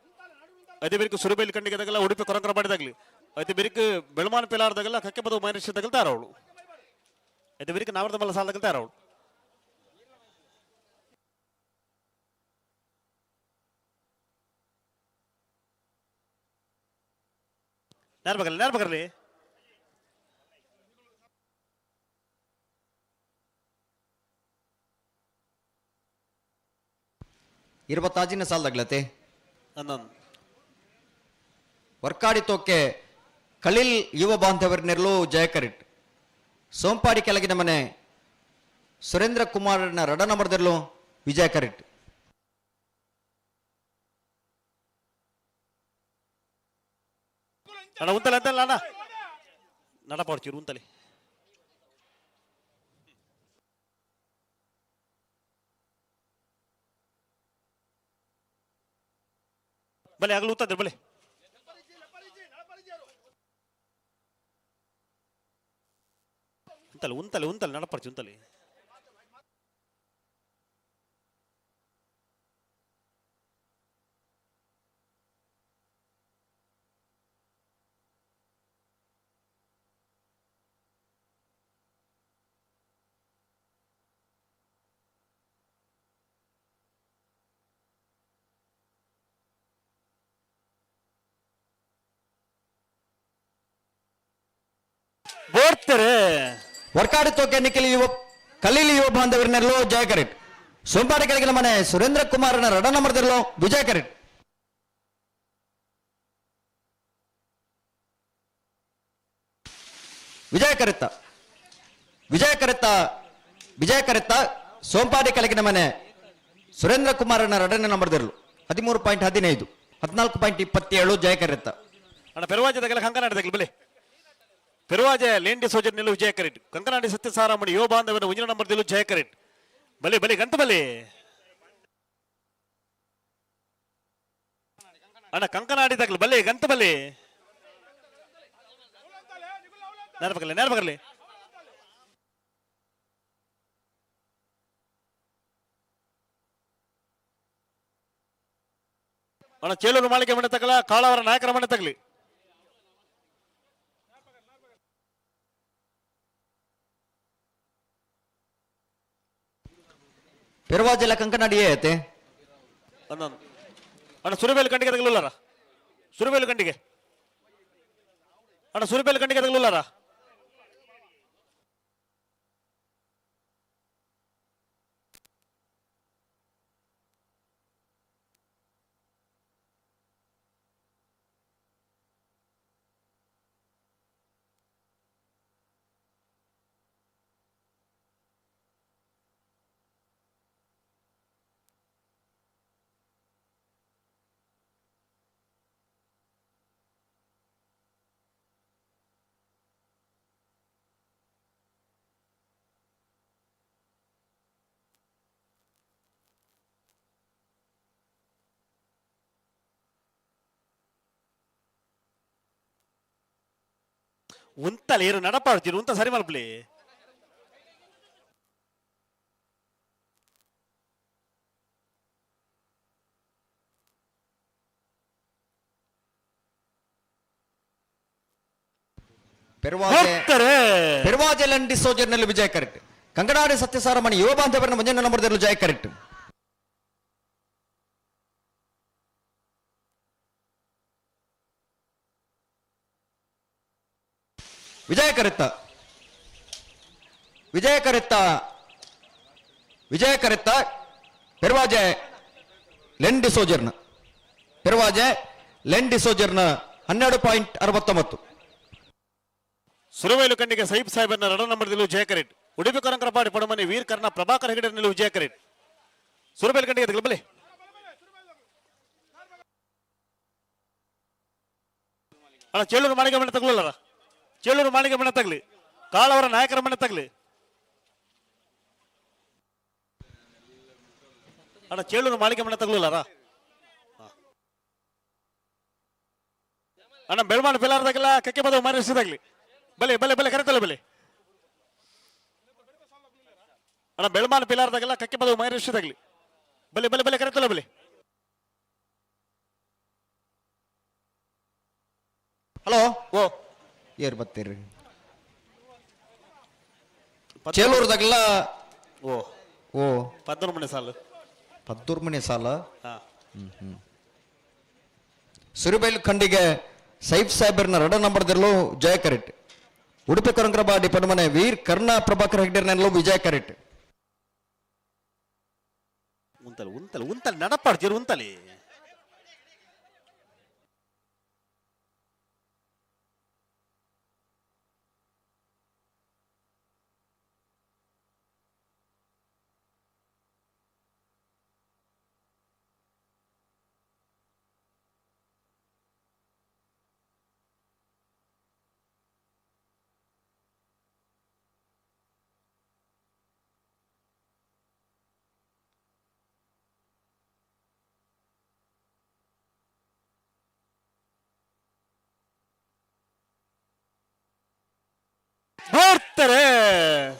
ಅದೇ ಬೆರಕೆ ಸುರುಬೇಲಿ ಕಂಡಿಗೆ ತಗಲ ಉಡುಪಿ ಕೊರಂಕರ ಮಾಡಿದಾಗ್ಲಿ ಅದೇ ಬೆರಕೆ ಬೆಳಮಾನ ಪಿಲಾರದಾಗಲ್ಲ ಕಕ್ಕೆ ಬದು ಮೈನಸ್ ತಗಲ್ತಾರ ಅವಳು ಅದೇ ಬೆರಕೆ ನಾವರ್ದ ಮಲ್ಲ ಸಾಲ ತಗಲ್ತಾರ ಅವಳು ಯಾರು ಬಗರ್ಲಿ 26ನೇ ಸಾಲದಾಗ್ಲತೆ ವರ್ಕಾಡಿ ತೋಕೆ ಕಲೀಲ್ ಯುವ ಬಾಂಧವರನ್ನೆರಲು ಜಯ ಕರೆಟ್ ಸೋಂಪಾಡಿ ಕೆಳಗಿನ ಮನೆ ಸುರೇಂದ್ರ ಕುಮಾರನ ರಡ ನಂಬರ್ದಲ್ಲೂ ವಿಜಯ ಕರೆಟ್. ಅಣ್ಣ ಉಂತಲೆ ಅಂತಲ್ಲ ಅಣ್ಣ ನಡಪಾಡ್ತೀರು ಉಂತಲೆ ಬಲೆ ಆಗಲು ಉತ್ತಂದ್ರೆ ಬಲೆ ಉಂತಲೆ ಉಂತಲೆ ಉಂತಲೆ ನಡಪಾಡ್ತಿ ಉಂತಲೆ ಬೋರ್ತಾರೆ ವರ್ಕಾಡಿ ತೋಕೆ ನಿಖಿಲ್ ಯುವ ಕಲೀಲಿ ಯುವ ಬಾಂಧವರನ್ನೆಲ್ಲೋ ಜಯ ಕರೆಟ್. ಸೋಂಪಾಡಿ ಕೆಳಗಿನ ಮನೆ ಸುರೇಂದ್ರ ಕುಮಾರನ ರಡ ನಂಬರ್ದಲ್ಲೋ ವಿಜಯ ಕರೆಟ್. ವಿಜಯ ಕರೆತ್ತ ವಿಜಯ ಕರೆತ್ತ ಸೋಂಪಾಡಿ ಕೆಳಗಿನ ಮನೆ ಸುರೇಂದ್ರ ಕುಮಾರನ ರಡನೇ ನಂಬರ್ದಲ್ಲೂ 13.15 14.27 ಜಯ ಕರೆತ್ತ. ಅಣ್ಣ ಪೆರುವಾಜೆದಾಗಲ ಕಂಕನಾಡಿದಾಗಲಿ ಬಲೆ ಪೆರುವಾಜೆ ಲೇಂಡಿ ಸೋಜರ್ ನಿಲ್ಲು ವಿಜಯ ಕರೆಟ್. ಕಂಕನಾಡಿ ಸತ್ಯ ಸಾರಾಮಣಿ ಯುವ ಬಾಂಧವನ ಉಜಿನ ನಂಬರ್ ದಿಲ್ಲು ಜಯ ಕರೆಟ್. ಬಲೆ ಬಲೆ ಗಂತ ಬಲೆ ಅಣ್ಣ ಕಂಕನಾಡಿದಾಗಲಿ ಬಲೆ ಗಂತ ಬಲೆ ನೆನಪಗಲಿ ಅಣ್ಣ ಚೇಲೂರು ಮಾಳಿಗೆ ಮನೆ ತಗಲ ಕಾಳವರ ನಾಯಕರ ಮನೆ ತಗಲಿ. ಪೆರುವಾಜೆಲ್ಲ ಕಂಕನಾಡಿಯೇ ಐತೆ ಅಣ್ಣ ಸುರಿಬೇಲು ಕಂಡಿಗೆ ತಗಲಿಲ್ಲಾರ ಸುರಿಬೇಲು ಕಂಡಿಗೆ ಅಣ್ಣ ಸುರಿಬೇಲು ಕಂಡಿಗೆ ತಗಲಿಲ್ಲಾರ ಉಂತಲ್ಲ ಏರು ನಡಪಾಡ್ತೀರಿ ಉಂತ ಸರಿ ಮಲ್ಪಲಿ ಪೆರುವಾಜೆ ಲಂಡಿ ಸೋಜರ್ನಲ್ಲಿ ವಿಜಯ ಕರೆಕ್ಟ್. ಕಂಕನಾಡಿ ಸತ್ಯಸಾರಮಣಿ ಯುವ ಬಾಂಧವರನ್ನ ಮುಂದಿನ ನಂಬರ್ದಲ್ಲೂ ಜಯ ಕರೆಕ್ಟ್. ವಿಜಯ ಕರೆತ್ತ ಪೆರುವಾಜೆ ಲೆಂಡಿ ಸೋಜರ್ನ 12.69 ಸುರವೇಲು ಕಂಡಿಗೆ ಸೈಬ್ ಸಾಹೇಬನ ರಡ ನಂಬರ್ ದಿಲ್ಲು ಜಯ ಕರೆಟ್. ಉಡುಪಿ ಕರಂಕರಪಾಡಿ ಪಡಮನೆ ವೀರ್ ಕರ್ಣ ಪ್ರಭಾಕರ್ ಹೆಗಡೆ ನಿಲ್ಲು ವಿಜಯ ಕರೆಟ್. ಸುರವೇಲು ಕಂಡಿಗೆ ತಗಲಿ ಅಣ್ಣ ಚೇಳೂರು ಮಾಳಿಗೆ ಮನೆ ತಗಲಲ್ಲ ಚೇಳೂರು ಮಾಳಿಗೆ ಮನೆ ತಗಲಿ ಕಾಳವರ ನಾಯಕರ ಮನೆ ತಗಲಿ ಅಣ್ಣ ಚೇಳೂರು ಮಾಳಿಗೆ ಮನೆ ತಗಲಿಲ್ಲಾರ ಅಣ್ಣ ಬೆಳಮಾನ ಬೆಲಾರದಾಗೆಲ್ಲ ಕೆಕ್ಕೆ ಬದವು ಮಾರಿಸಿದಾಗ್ಲಿ ಬಲೆ ಬಲೆ ಬಲೆ ಕರೆತಲ್ಲ ಬಲೆ ಅಣ್ಣ ಬೆಳಮಾನ ಪಿಲಾರದಾಗೆಲ್ಲ ಕಕ್ಕೆ ಬದವು ಮಾರಿಸಿದಾಗ್ಲಿ ಬಲೆ ಬಲೆ ಬಲೆ ಕರೆತಲ್ಲ ಬಲೆ ಹಲೋ ಓ ಏರ್ ಬರ್ತೀರಿ ಚೇಲೂರದಾಗೆಲ್ಲ ಓ ಓ 13 ಮನೆ ಸಾಲು 14 ಮನೆ ಸಾಲ. ಸುರಿಬೈಲು ಖಂಡಿಗೆ ಸೈಫ್ ಸಾಹೇಬರ್ನ ರಡ ನಂಬರ್ದಲ್ಲೂ ಜಯ ಕರೆಟ್. ಉಡುಪಿ ಕರಂಕರಪಾಡಿ ಪಡಮನೆ ವೀರ್ ಕರ್ಣ ಪ್ರಭಾಕರ್ ಹೆಗ್ಡೆರ್ನಲ್ಲೂ ವಿಜಯ ಕರೆಟ್. ಉಂತಲ್ ನಡಪಾಡ್ತೀರಿ ಉಂತಲಿ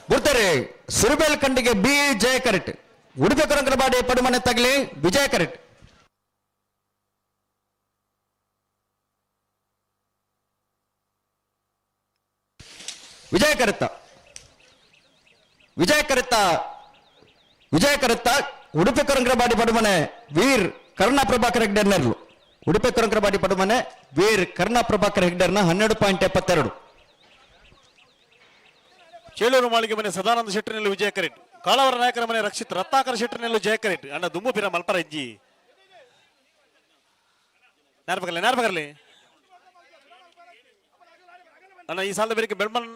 ಬರ್ತಾರೆ ಸುರಿಬೇಲ್ ಕಂಡಿಗೆ ಬಿ ಜಯ ಕರೆಟ್. ಉಡುಪಿ ಕರಂಕರಪಾಡಿ ಪಡುಮನೆ ತಗಲಿ ವಿಜಯ ಕರೆಟ್. ವಿಜಯ ಕರೆತ್ತ ಉಡುಪಿ ಕರಂಕರಪಾಡಿ ಪಡುಮನೆ ವೀರ್ ಕರ್ಣ ಪ್ರಭಾಕರ್ ಹೆಗ್ಡೆರ್ನರ್ಲು. ಉಡುಪಿ ಕರಂಕರಪಾಡಿ ಪಡುಮನೆ ವೀರ್ ಕರ್ಣ ಪ್ರಭಾಕರ್ ಹೆಗ್ಡೆರ್ನ 12.72 ಚೇಳೂರು ಮಾಳಿಗೆ ಮನೆ ಸದಾನಂದ ಶೆಟ್ಟರಿನಲ್ಲಿ ವಿಜಯ ಕರೆಟ್ ಕಾಳವರ ನಾಯಕರ ಮನೆ ರಕ್ಷಿತ್ ರತ್ನಾಕರ ಶೆಟ್ಟರಿನಲ್ಲಿ ಜಯ ಕರೆಟ್ ಅಣ್ಣ ದುಮ್ಮು ಪಿರ ಮಲ್ಪರ ಇಜ್ಜಿ ನಾರ್ಬಗರ್ಲಿ ಅಣ್ಣ ಈ ಸಾಲದ ಬೇರೆ ಬೆಳ್ಮನ್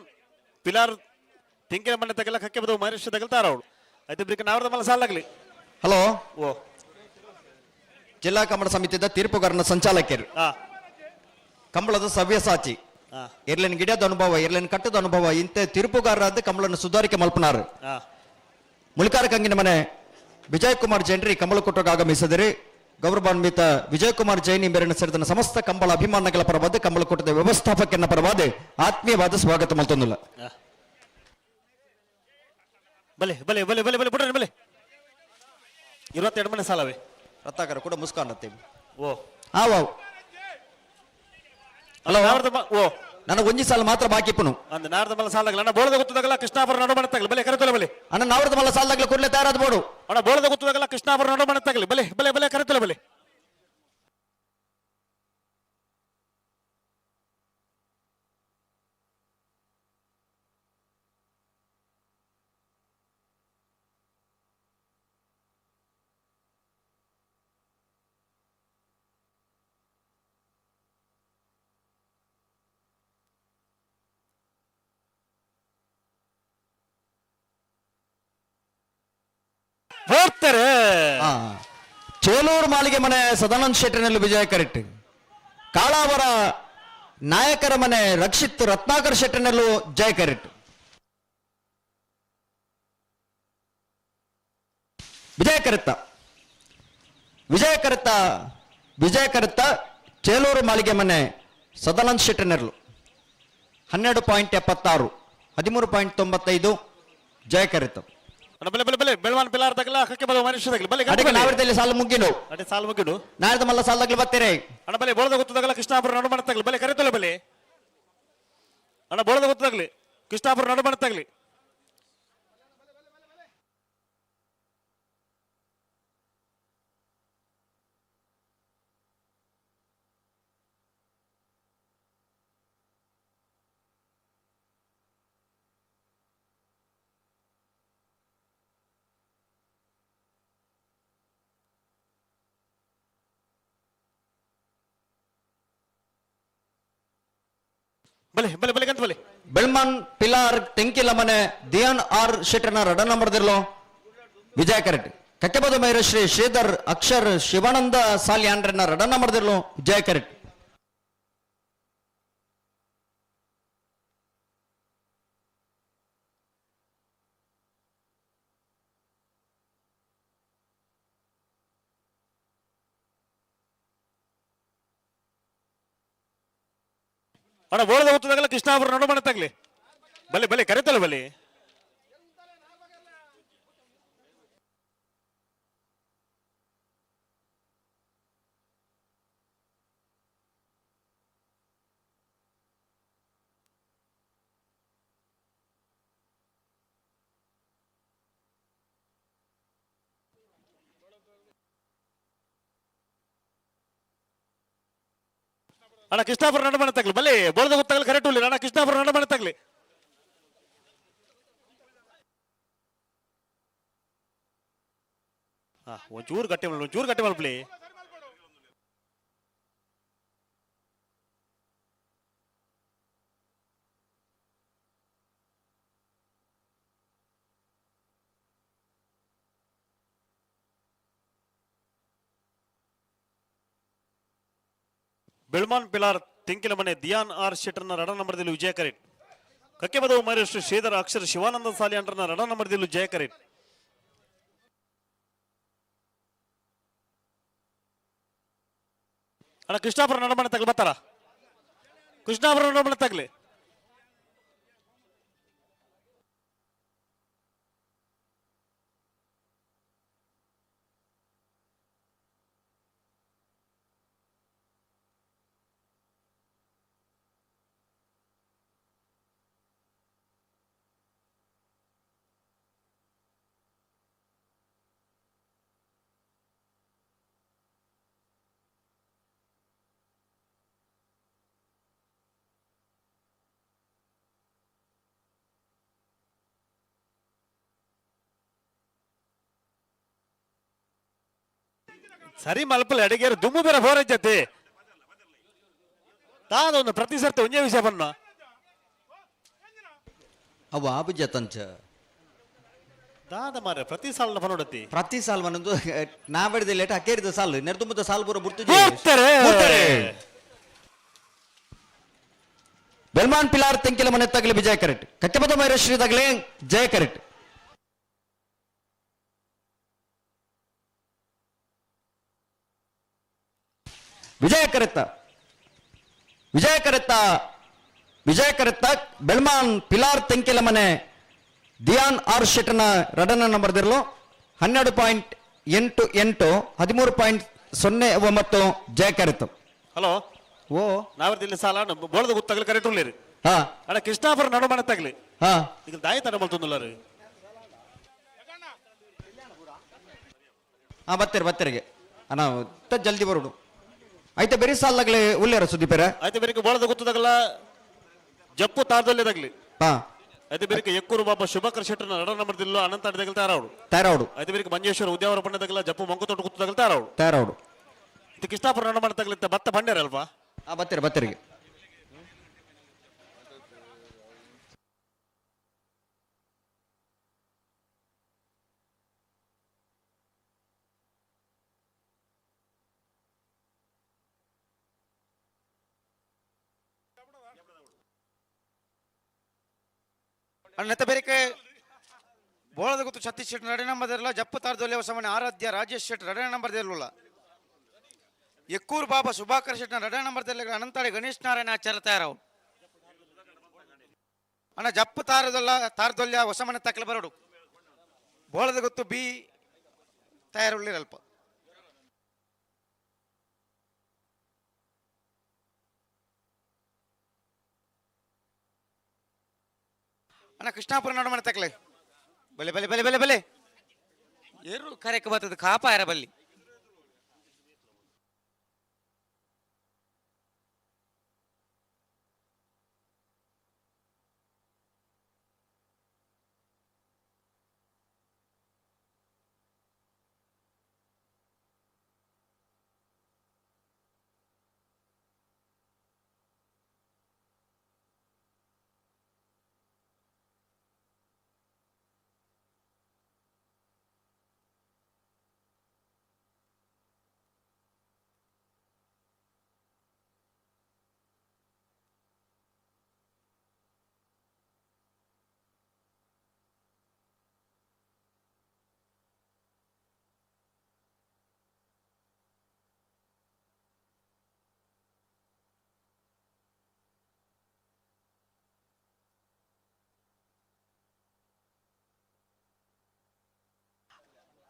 ಪಿಲಾರ್ ತಿಂಕಿನ ಮನೆ ತಗಲ ಕಕ್ಕೆ ಬದವು ಮಹೇಶ್ ತಗಲ್ತಾರ ಅವಳು ಐತೆ ಬೇರೆ ನಾವ್ರದ ಮಲ್ಲ ಸಾಲಾಗ್ಲಿ. ಹಲೋ ಓ ಜಿಲ್ಲಾ ಕಂಬಳ ಸಮಿತಿದ ತೀರ್ಪುಗಾರನ ಸಂಚಾಲಕರು ಕಂಬಳದ ಸವ್ಯಸಾಚಿ ಇರ್ಲಿನ ಗಿಡದ ಅನುಭವ ಇರ್ಲಿನ ಕಟ್ಟದ ಅನುಭವ ಇಂತೆ ತೀರ್ಪುಗಾರರಾದ ಕಂಬಳನ್ನು ಸುಧಾರಿಕೆ ಮಲ್ಪನಾರು ಮುಳಿಕಾರ ಕಂಗಿನ ಮನೆ ವಿಜಯ್ ಕುಮಾರ್ ಜೈನ್ರಿ ಕಂಬಳ ಕೊಟ್ಟೋಗ ಆಗಮಿಸಿದರೆ ಗೌರವಾನ್ವಿತ ವಿಜಯ್ ಕುಮಾರ್ ಜೈನ್ ಮೇರಿನ ಸೇರಿದ ಸಮಸ್ತ ಕಂಬಳ ಅಭಿಮಾನಗಳ ಪರವಾದ ಕಂಬಳ ಕೊಟ್ಟದ ವ್ಯವಸ್ಥಾಪಕನ ಪರವಾದ ಆತ್ಮೀಯವಾದ ಸ್ವಾಗತ ಮಲ್ತೊಂದಿಲ್ಲ. ಬಲೆ ಬಲೆ ಬಲೆ ಬಲೆ ಬಲೆ ಬಿಡ್ರಿ ಬಲೆ 22 ಮನೆ ಸಾಲವೇ ರತ್ನಾಕರ ಕೂಡ ಮುಸ್ಕಾನ್ ಓ ವಾವ್ ಹಲೋ ಓ ನನಗೆ ಒಂಜಿ ಸಾಲ ಮಾತ್ರ ಬಾಕಿ ಇಪ್ಪನು ಅಂದ ನಾರದ ಮಲ್ಲ ಸಾಲಾಗಲ್ಲ ಅಣ್ಣ ಬೋಳದ ಗೊತ್ತದಾಗಲ್ಲ ಕೃಷ್ಣಾಪುರ ನಡು ಮನೆ ತಗಲಿ ಬಲೆ ಕರೆತೊಲೆ ಬಲೆ ಅಣ್ಣ ನಾವರದ ಮಲ್ಲ ಸಾಲದಾಗಲ ಕೂಡಲೇ ತಯಾರಾದ ಬೋಡು ಅಣ್ಣ ಬೋಳದ ಗೊತ್ತದಾಗಲ್ಲ ಕೃಷ್ಣಾಪುರ ನಡು ಮನೆ ತಗಲಿ ಬಲೆ ಬಲೆ ಬಲೆ ಕರೆತೊಲೆ ಬಲೆ ಹೋಗ್ತಾರೆ. ಚೇಲೂರು ಮಾಳಿಗೆ ಮನೆ ಸದಾನಂದ ಶೆಟ್ಟರಿನಲ್ಲಿ ವಿಜಯ ಕರೆಟ್ ಕಾಳಾವರ ನಾಯಕರ ಮನೆ ರಕ್ಷಿತ್ ರತ್ನಾಕರ್ ಶೆಟ್ಟರಿನಲ್ಲೂ ಜಯ ಕರೆಟ್ ವಿಜಯ ಕರೆತ್ತ ಚೇಲೂರು ಮಾಳಿಗೆ ಮನೆ ಸದಾನಂದ ಶೆಟ್ಟರಿನಲ್ಲೂ 12.76 13.95 ಜಯ ಕರೆತ್ತ ಬಲೆ ಬಲೆ ಬಲೆ ಬೆಳವಾನ್ ಪಿಲಾರ್ ತಗಲ ಕಕ್ಕೆ ಬದವು ಮಹೇಶ್ ತಗಲಿ ಬಲೆ ನಾವರದಲ್ಲಿ ಸಾಲ ಮುಗಿನು ಅಡೆ ಸಾಲ ಮುಗಿಡು ನಾರದ ಮಲ್ಲ ಸಾಲದಾಗಲಿ ಬರ್ತೀರಿ ಅಣ್ಣ ಬಲೆ ಬೋಳದ ಗೊತ್ತದಾಗಲ್ಲ ಕೃಷ್ಣಾಪುರ ನಡು ಮನೆ ತಗಲಿ ಬಲೆ ಕರೆತೊಲೆ ಬಲೆ ಅಣ್ಣ ಬೋಳದ ಗೊತ್ತದಾಗಲಿ ಕೃಷ್ಣಾಪುರ ನಡು ಮನೆ ತಗಲಿ ಬಲೆ ಬಲೆ ಬಲೆ ಗಂತ ಬಲೆ ಬೆಳ್ಮನ್ ಪಿಲಾರ್ ತೆಂಕಿಲ ಮನೆ ದಿಯಾನ್ ಆರ್ ಶೆಟ್ಟರ್ನ ರಡ ನಂಬರ್ದಿರ್ಲೋ ವಿಜಯ ಕರೆಟ್ ಕಕ್ಕೆಬದ ಮೈರ ಶ್ರೀಧರ್ ಅಕ್ಷರ್ ಶಿವಾನಂದ ಸಾಲ್ಯಾನ್ರನ್ನ ರಡ ನಂಬರ್ದಿರ್ಲೋ ವಿಜಯ ಕರೆಟ್ ಅಣ್ಣ ಬೋಳದ ಗೊತ್ತದಾಗಲ್ಲ ಕೃಷ್ಣಾಪುರ ನಡು ಮನೆ ತಗಲಿ ಬಲೆ ಬಲೆ ಕರೆತೊಲೆ ಬಲೆ ಅಣ್ಣ ಕೃಷ್ಣಾಪುರ ನಡು ಮನೆ ತಗಲಿ ಬಲೆ ಬೋಳದ ಗೊತ್ತಾಗಲಿ ಕರೆಕ್ಟ್ ಉಳ್ಳಿ ಅಣ್ಣ ಕೃಷ್ಣಾಪುರ ನಡು ಮನೆ ತಗಲಿ ಒಂಚೂರು ಗಟ್ಟಿ ಮಲ್ಪಲಿ ಬೆಳ್ಮಾನ್ ಪಿಲಾರ್ ತೆಂಕಿಲ ಮನೆ ದಿಯಾನ್ ಆರ್ ಶೆಟ್ಟರ್ನ ರಡ ನಂಬರ್ದಲ್ಲಿ ವಿಜಯ ಕರೆಟ್ ಕಕ್ಕೆ ಬದವು ಮಹೇಶ್ ಶ್ರೀಧರ ಅಕ್ಷರ ಶಿವಾನಂದ ಸಾಲಿಯಾಂಡ್ರನ ರಡ ನಂಬರ್ದಲ್ಲಿ ಜಯ ಕರೆಟ್ ಅಣ್ಣ ಕೃಷ್ಣಾಪುರ ನಡಮನೆ ತಗಲಿ ಬರ್ತಾರ ಕೃಷ್ಣಾಪುರ ನಡಮನೆ ತಗಲಿ ಸರಿ ಮಲ್ಪಲೆ ಅಡಿಗೆರು ದುಮ್ಮು ಬೇರೆ ಹೋರಜ್ಜತಿ ತಾದೊಂದು ಪ್ರತಿ ಸರ್ತಿ ಒಂದೇ ವಿಷಯ ಬನ್ನ ಅವು ಆಬುಜ ತಂಚ ದಾದ ಮಾರೆ ಪ್ರತಿ ಸಾಲ ಪನೋಡತಿ ಪ್ರತಿ ಸಾಲ್ ಮನೊಂದು ನಾ ಬಡಿದ ಲೇಟ್ ಅಕ್ಕೇರಿದ ಸಾಲು ನೆರೆದುಂಬದ ಸಾಲು ಪೂರ ಬುರ್ತು ಬೆಲ್ಮಾನ್ ಪಿಲಾರ್ ತೆಂಕಿಲ ಮನೆ ತಗಲಿ ವಿಜಯ ಕರೆಕ್ಟ್ ಕಚ್ಚಪದ ಮೈರಶ್ರೀ ತಗಲಿ ಜಯ ಕರೆಕ್ಟ್ ವಿಜಯ ಕರೆತ್ತ ಬೆಲ್ಮಾನ್ ಪಿಲಾರ್ ತೆಂಕಿಲ ಮನೆ ದಿಯಾನ್ ಆರ್ ಶೆಟ್ನ ರಡನ ನಂಬರ್ ದಿರಲು 12.88 13.09 ಜಯ ಕರೆತ್ತ. ಹಲೋ ಓ ನಾವರ್ದಿಲ್ಲಿ ಸಾಲ ಬೋಳದ ಗೊತ್ತಾಗಲಿ ಕರೆಕ್ಟ್ ಉಳ್ಳೇರಿ ಹಾ ಅಣ್ಣ ಕೃಷ್ಣಾಪುರ ನಡುಮನೆ ತಗಲಿ ಹಾ ಈಗ ದಾಯಿ ತರ ಮಲ್ತೊಂದುಲ್ಲ ರೀ ಹಾ ಬತ್ತೇರಿಗೆ ಅಣ್ಣ ಜಲ್ದಿ ಬರುಡು ಆಯ್ತಾ ಬೇರೆ ಸಾಲಾಗ್ಲಿ ಉಳ್ಳೇರ ಸುದೀಪೇರ ಆಯ್ತು ಬೇರೆ ಬೋಳದ ಗೊತ್ತದಾಗಲ್ಲ ಜಪ್ಪು ತಾರದಲ್ಲೇ ತಗಲಿ ಹಾ అయితే మీరు ఎక్కువ బాబా శుభకర్ శెట్టు నడ నంబర్ దిల్లు అనంత అడి తగిలితే తయారవుడు అయితే మీరు మంజేశ్వర ఉద్యావర పండ తగిల జప్పు మంకు తోట గుర్తు తగిలితే ఇది ಕಿಷ್ಟಾಪುರ ನಡ ಮಾಡಿ ತಗಲಿತ್ತೆ ಭತ್ತ ಬಂಡೇರಲ್ವಾ ಬತ್ತೇರಿಗೆ ಅಣ್ಣತ ಬೇರೆ ಬೋಳದ ಗೊತ್ತು ಸತೀಶ್ ಶೆಟ್ಟಿ ರಡೆ ನಂಬರ್ ಇರಲ್ಲ ಜಪ್ಪು ತಾರದೊಲ್ಲೆ ಹೊಸಮನೆ ಆರಾಧ್ಯ ರಾಜೇಶ್ ಶೆಟ್ಟಿ ರಡೆ ನಂಬರ್ ಇರಲಿಲ್ಲ ಎಕ್ಕೂರು ಬಾಬಾ ಸುಭಾಕರ್ ಶೆಟ್ನ ರಡೆ ನಂಬರ್ ಅನಂತಾಳಿ ಗಣೇಶ್ ನಾರಾಯಣ ಆಚಾರ್ಯ ತಯಾರವು ಅಣ್ಣ ಜಪ್ಪು ತಾರದೊಲ್ಲೆ ಹೊಸಮನೆ ತಕ್ಕಲು ಬರೋಡು ಬೋಳದ ಗೊತ್ತು ಬಿ ತಯಾರುಳ್ಳಿರಲ್ಪ ಅಣ್ಣ ಕೃಷ್ಣಾಪುರ ನೋಡ ಮನೆ ತಕ್ಕಲೆ ಬಲೆ ಬಲೆ ಬಲೆ ಬಲೆ ಬಲೆ ಏರು ಕರೆಕ್ಕೆ ಬರ್ತದೆ ಕಾಪಾಯರ ಬಲ್ಲಿ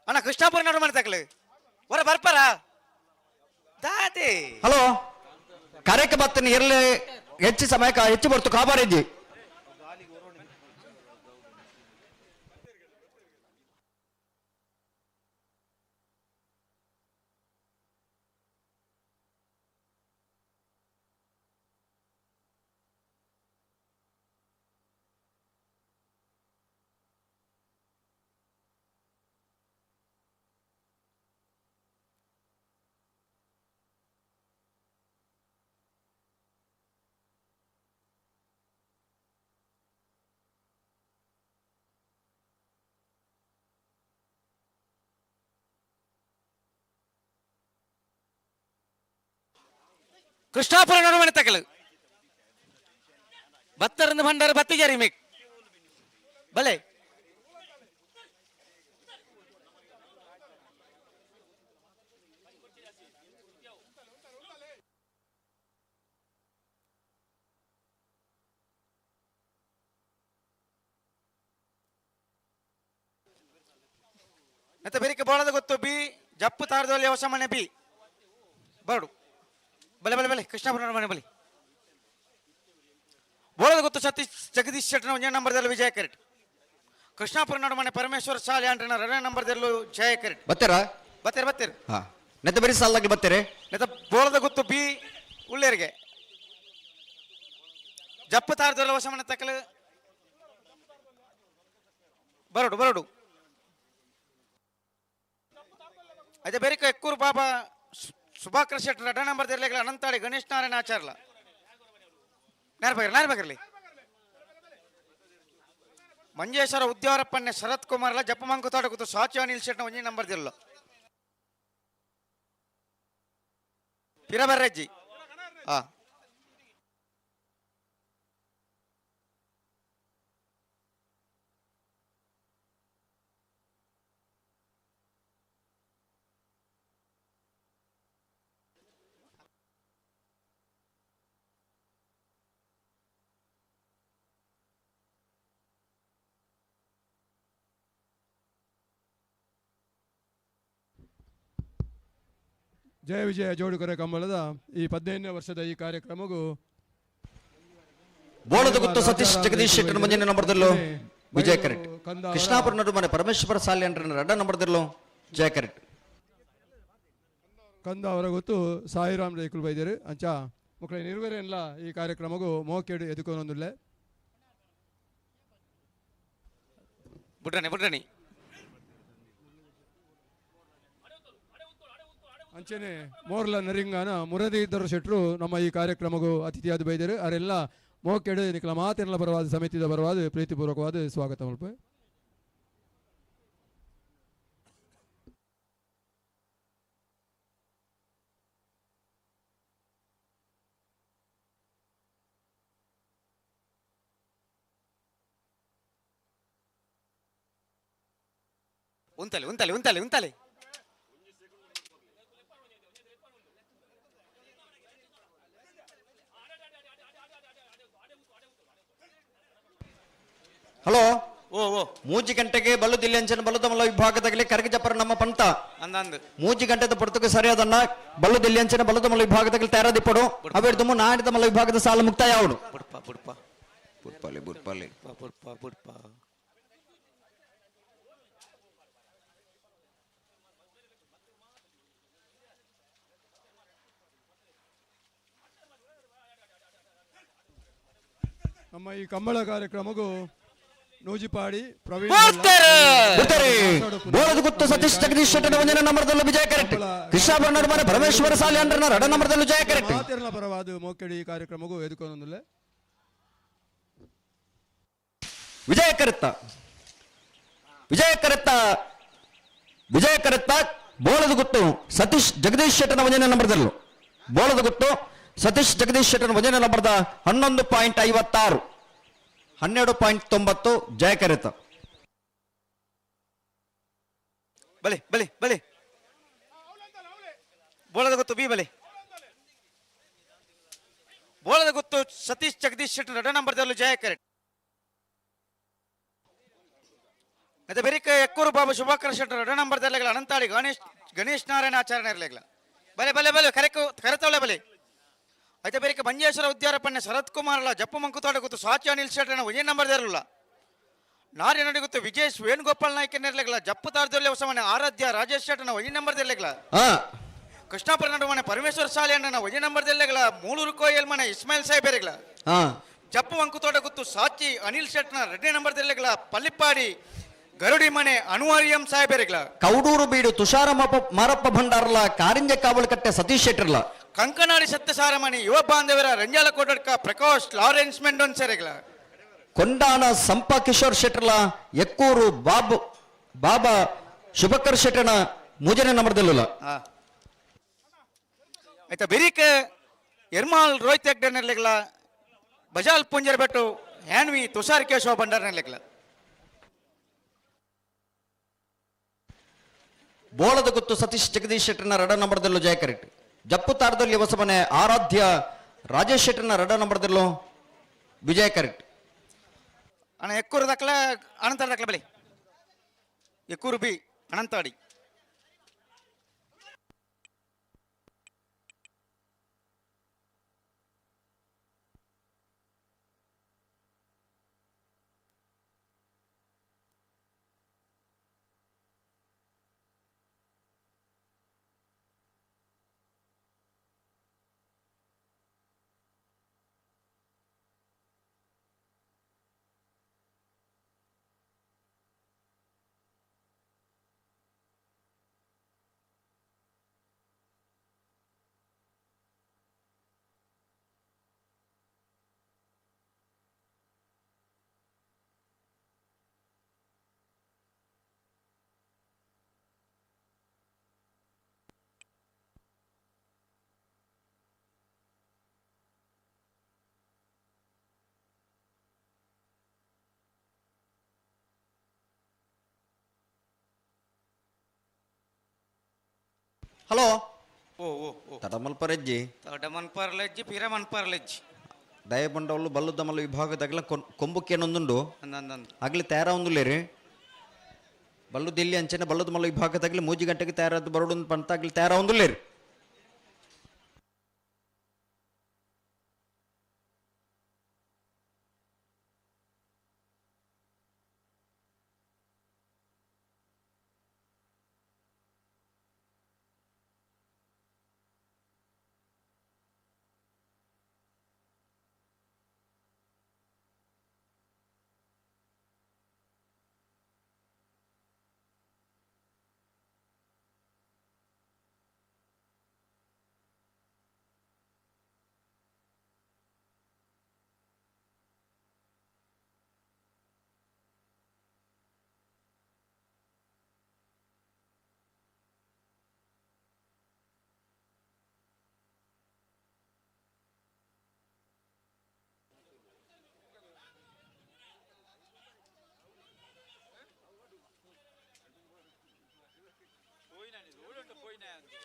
ಅಣ್ಣ ಕೃಷ್ಣಾಪುರ ನೋಡು ಮನೆ ತಕ್ಕಲೆ ಹೊರ ಬರ್ಪಾರ ದಾಟಿ ಹಲೋ ಕರೆಕ್ಕೆ ಬತ್ತನಿ ಇರಲಿ ಹೆಚ್ಚು ಸಮಯಕ್ಕೆ ಹೆಚ್ಚು ಬರ್ತು ಕಾಪಾಡಿದ್ದಿ ಕೃಷ್ಣಾಪುರ ನೋಡು ಮನೆ ತಕ್ಕಲು ಬತ್ತರಿಂದ ಭಂಡಾರ ಬತ್ತಿಜಾರಿ ಮೇಕ್ ಬಲೆ ಮತ್ತೆ ಬೇರೆ ಬೋಳದ ಗೊತ್ತು ಬಿ ಜಪ್ಪು ತಾರದಲ್ಲಿ ಹೊಸ ಮನೆ ಬಿ ಬರಡು ಬಲೆ ಬಲೆ ಬಲೆ ಕೃಷ್ಣಾಪುರ ಮನೆ ಬಲಿ ಬೋಳದ ಗೊತ್ತು ಸತೀಶ್ ಜಗದೀಶ್ ಶೆಟ್ನ ಒಂದೇ ನಂಬರ್ದಲ್ಲಿ ವಿಜಯ ಕೆರೆಟ್ ಕೃಷ್ಣಾಪುರ ನಡು ಮನೆ ಪರಮೇಶ್ವರ ಶಾಲೆ ಅಂಟನ ಎರಡನೇ ನಂಬರ್ದಲ್ಲೂ ಜಯ ಕೆರೆಟ್ ಬತ್ತೇರಾ ಬತ್ತೇರು ಹಾ ನೆತ್ತ ಬರೀ ಸಾಲಾಗಿ ಬತ್ತೇರೆ ನೆತ್ತ ಬೋಳದ ಗೊತ್ತು ಬಿ ಉಳ್ಳೇರಿಗೆ ಜಪ್ಪು ತಾರದಲ್ಲಿ ಹೊಸ ಮನೆ ತಕ್ಕಲು ಬರಡು అయితే ಬೇರೆ ಎಕ್ಕೂರು ಬಾಬಾ ಸುಭಾಕರ್ ಶೆಟ್ಟಿ ರಡ ನಂಬರ್ ಇರಲಿಲ್ಲ ಅನಂತಾಳಿ ಗಣೇಶ್ ನಾರಾಯಣ ಆಚಾರ್ಲ ನಾರ್ಬಗಿರ್ಲಿ ಮಂಜೇಶ್ವರ ಉದ್ಯಾವರಪ್ಪಣ್ಣೆ ಶರತ್ ಕುಮಾರ್ಲ ಜಪ್ಪ ಮಂಕುತಾಡ ಕೂತು ಸಾಚಿ ಅನಿಲ್ ಶೆಟ್ನ ಒಂಜಿ ನಂಬರ್ ದಿಲ್ಲ ಪಿರಬರ್ರಜ್ಜಿ ಆ ಜಯ ವಿಜಯ ಜೋಡುಕರೆ ಕಂಬಳದ ಈ 15ನೇ ವರ್ಷದ ಈ ಕಾರ್ಯಕ್ರಮಗೂ ಬೋಳದ ಗುತ್ತು ಸತೀಶ್ ಜಗದೀಶ್ ಶೆಟ್ಟರ್ ಮುಂಜಾನೆ ನಂಬರ್ದಲ್ಲೂ ವಿಜಯ ಕರೆಕ್ಟ್ ಕೃಷ್ಣಾಪುರ ನಡು ಮನೆ ಪರಮೇಶ್ವರ ಸಾಲಿ ಅಂಡ್ರ ರಡ್ಡ ನಂಬರ್ದಲ್ಲೂ ಜಯ ಕರೆಕ್ಟ್ ಕಂದ ಅವರ ಗೊತ್ತು ಸಾಯಿರಾಮ್ ರೈಕುಲ್ ಬೈದರು ಅಂಚ ಮಕ್ಕಳ ನಿರ್ವಹಣೆಲ್ಲ ಈ ಕಾರ್ಯಕ್ರಮಗೂ ಮೋಕೆಡು ಎದುಕೊಂದೊಂದುಲ್ಲೆ ಬಿಡ್ರನಿ ಅಂಚನೆ ಮೋರ್ಲ ನರಿಂಗಾನ ಮುರದಿ ಇದ್ದರು ಶೆಟ್ರು ನಮ್ಮ ಈ ಕಾರ್ಯಕ್ರಮಗೂ ಅತಿಥಿಯಾದ ಬೈದರು ಅವರೆಲ್ಲ ಮೋಕೆಡು ನಿಖಲ ಮಾತೆಲ್ಲ ಬರವಾದ ಸಮಿತಿದ ಬರವಾದ ಪ್ರೀತಿಪೂರ್ವಕವಾದ ಸ್ವಾಗತ ಮಲ್ಪ ಉಂತಲೆ ಹಲೋ ಮೂಜಿ ಗಂಟೆಗೆ ಬಲ್ಲುದಿಲ್ಲ ಅಂಚನ ಬಲ್ಲುದಮಲ ವಿಭಾಗದಾಗಲಿ ಕರಗಜಪ್ಪರ ನಮ್ಮ ಪಂತ ಅಂದಂದು ಮೂಜಿ ಗಂಟೆದ ಪುರ್ತಕ ಸರಿಯಾದನ್ನ ಬಲ್ಲುದಿಲ್ಲ ಅಂಚನ ಬಲ್ಲುದಮಲ ವಿಭಾಗದಾಗಲಿ ತಯಾರಾದಿಪ್ಪಡು ಅವೇಡ್ದಮ್ಮ ನಾಡಿದಮಲ ವಿಭಾಗದ ಸಾಲ ಮುಕ್ತಾಯ ಅವಡು ಬುಡ್ಪಾಲಿ ನಮ್ಮ ಈ ಕಂಬಳ ಕಾರ್ಯಕ್ರಮಗೂ ನೂಜಿಪಾಡಿ ಪ್ರವೀಣ್ ಬೋಳದ ಗುತ್ತು ಸತೀಶ್ ಜಗದೀಶ್ ಶೆಟ್ಟರ್ ಒಂದನೇ ನಂಬರ್ದಲ್ಲೂ ವಿಜಯ ಕರೆಕ್ಟ್ ಕೃಷ್ಣಾಪುರ ನಡು ಮನೆ ಪರಮೇಶ್ವರ ಸಾಲಿ ಅಂಡ್ರನ ರಡ ನಂಬರ್ದಲ್ಲೂ ಜಯ ಕರೆಕ್ಟ್ ಮಾತಿರಲ ಪರವಾದ ಮೋಕೆಡಿ ಈ ಕಾರ್ಯಕ್ರಮಗೂ ಎದುಕೊಂದೊಂದುಲ್ಲೆ ವಿಜಯ ಕರೆತ್ತ ಬೋಳದ ಗುತ್ತು ಸತೀಶ್ ಜಗದೀಶ್ ಶೆಟ್ಟರ್ ಒಂದನೇ ನಂಬರ್ದಲ್ಲೂ ಬೋಳದ ಗುತ್ತು ಸತೀಶ್ ಜಗದೀಶ್ ಶೆಟ್ಟರ್ ಒಂದನೇ ನಂಬರ್ದ 11.56 12.90 ಜಯ ಕರೆತ ಬಲೆ ಬೋಳದ ಗೊತ್ತು ಬಿ ಬಲೆ ಬೋಳದ ಗೊತ್ತು ಸತೀಶ್ ಜಗದೀಶ್ ಶೆಟ್ಟರ್ ರಡ ನಂಬರ್ದಲ್ಲೂ ಜಯ ಕರೆಕ್ಟ್ ಮತ್ತೆ ಬೇರೆ ಎಕ್ಕೂರು ಬಾಬಾ ಶುಭಾಕರ್ ಶೆಟ್ಟರ್ ರಡ ನಂಬರ್ದಲ್ಲ ಅನಂತಾಳಿ ಗಣೇಶ್ ನಾರಾಯಣ ಆಚಾರ್ಯ ಇರಲಿಲ್ಲ ಬಲೆ ಕರೆತವಳೆ ಬಲೆ అయితే ಬೇರೆ ಮಂಜೇಶ್ವರ ಉದ್ಯಾರಪ್ಪಣ್ಣೆ ಶರತ್ ಕುಮಾರ್ಲ ಜಪ್ಪು ಮಂಕುತಾಡ ಗೊತ್ತು ಸಾಚಿ ಅನಿಲ್ ಶೆಟ್ಟರ್ನ ಒಂದೇ ನಂಬರ್ ಇರಲಿಲ್ಲ ನಾರಿ ನಡಿ ಗೊತ್ತು ವಿಜೇಶ್ ವೇಣುಗೋಪಾಲ್ ನಾಯ್ಕನ ಇರಲಿಲ್ಲ ಜಪ್ಪು ತಾರದಲ್ಲಿ ಹೊಸಮನೆ ಆರಾಧ್ಯ ರಾಜೇಶ್ ಶೆಟ್ಟರ್ನ ಒಂದೇ ನಂಬರ್ ಇರಲಿಲ್ಲ ಕೃಷ್ಣಾಪುರ ನಡು ಮನೆ ಪರಮೇಶ್ವರ ಶಾಲೆ ಅಣ್ಣನ ಒಂದೇ ನಂಬರ್ ಇರಲಿಲ್ಲ ಮೂಳೂರು ಕೋಯಲ್ ಮನೆ ಇಸ್ಮಾಯಿಲ್ ಸಾಹೇಬ್ ಇರಲಿಲ್ಲ ಜಪ್ಪು ಮಂಕುತಾಡ ಗೊತ್ತು ಸಾಚಿ ಅನಿಲ್ ಶೆಟ್ಟರ್ನ 2ನೇ ನಂಬರ್ ಇರಲಿಲ್ಲ ಪಲ್ಲಿಪ್ಪಾಡಿ ಗರುಡಿ ಮನೆ ಅನುವಾರಿಯಂ ಸಾಹೇಬ್ ಇರಲಿಲ್ಲ ಕೌಡೂರು ಬೀಡು ತುಷಾರ ಮಾರಪ್ಪ ಭಂಡಾರ್ಲ ಕಾರಿಂಜ ಕಾವಲಕಟ್ಟೆ ಸತೀಶ್ ಶೆಟ್ಟರ್ಲ ಕಂಕನಾಡಿ ಸತ್ಯಸಾರಮಣಿ ಯುವ ಬಾಂಧವರ ರಂಜಾಲ ಕೋಟಡ್ಕ ಪ್ರಕಾಶ್ ಲಾರೆನ್ಸ್ ಮೆಂಡೋನ್ ಸೆರೆಗ್ಲ ಕೊಂಡಾನ ಸಂಪ ಕಿಶೋರ್ ಶೆಟ್ಟರ್ಲ ಎಕ್ಕೂರು ಬಾಬಾ ಶುಭಕರ್ ಶೆಟ್ಟರ್ನ ಮೂಜನೇ ನಂಬರ್ದಲ್ಲ ಆಯ್ತಾ ಬೆರೀಕ ಎರ್ಮಾಲ್ ರೋಹಿತ್ ಹೆಗ್ಡನ್ ಇರ್ಲಿಲ್ಲ ಬಜಾಲ್ ಪುಂಜರ್ ಬೆಟ್ಟು ಹ್ಯಾನ್ವಿ ತುಷಾರ್ ಕೇಶವ ಭಂಡಾರ್ ಇರ್ಲಿಲ್ಲ ಬೋಳದ ಗುತ್ತು ಸತೀಶ್ ಜಗದೀಶ್ ಶೆಟ್ಟರ್ನ ರಡ ನಂಬರ್ದಲ್ಲೂ ಜಯ ಕರೆಕ್ಟ್ ಜಪ್ಪು ತಾರದಲ್ಲಿ ಹೊಸಮನೆ ಆರಾಧ್ಯ ರಾಜೇಶ್ ಶೆಟ್ಟರ್ನ ರಡ ನಂಬರ್ದಲ್ಲೂ ವಿಜಯ ಕರೆಕ್ಟ್ ಅಣ್ಣ ಎಕ್ಕೂರು ದಕ್ಲ ಅನಂತಾಡಿ ದಕ್ಲ ಬಲಿ ಎಕ್ಕೂರು ಬಿ ಅನಂತಾಡಿ ಹಲೋ ಓ ಓ ಓ ತಡಮಲ್ಪರಜ್ಜಿ ತಡಮನ್ಪರ್ಲೆಜ್ಜಿ ಪಿರಮನ್ಪರ್ಲೆಜ್ಜಿ ದಯಬಂಡವಳು ಬಲ್ಲುದಮಲ್ಲ ವಿಭಾಗದಾಗಲ ಕೊಂಬುಕ್ಕೇನೊಂದುಂಡು ಅಂದಂದಂದು ಆಗ್ಲಿ ತಯಾರ ಒಂದುಲ್ಲೇರಿ ಬಲ್ಲುದು ಇಲ್ಲಿ ಅಂಚನೆ ಬಲ್ಲುದ ಮಲ್ಲ ವಿಭಾಗದಾಗಲಿ 3 ಗಂಟೆಗೆ ತಯಾರಾದ ಬರೋಡು ಪಂತಾಗ್ಲಿ ತಯಾರ ಒಂದುಲ್ಲೇರಿ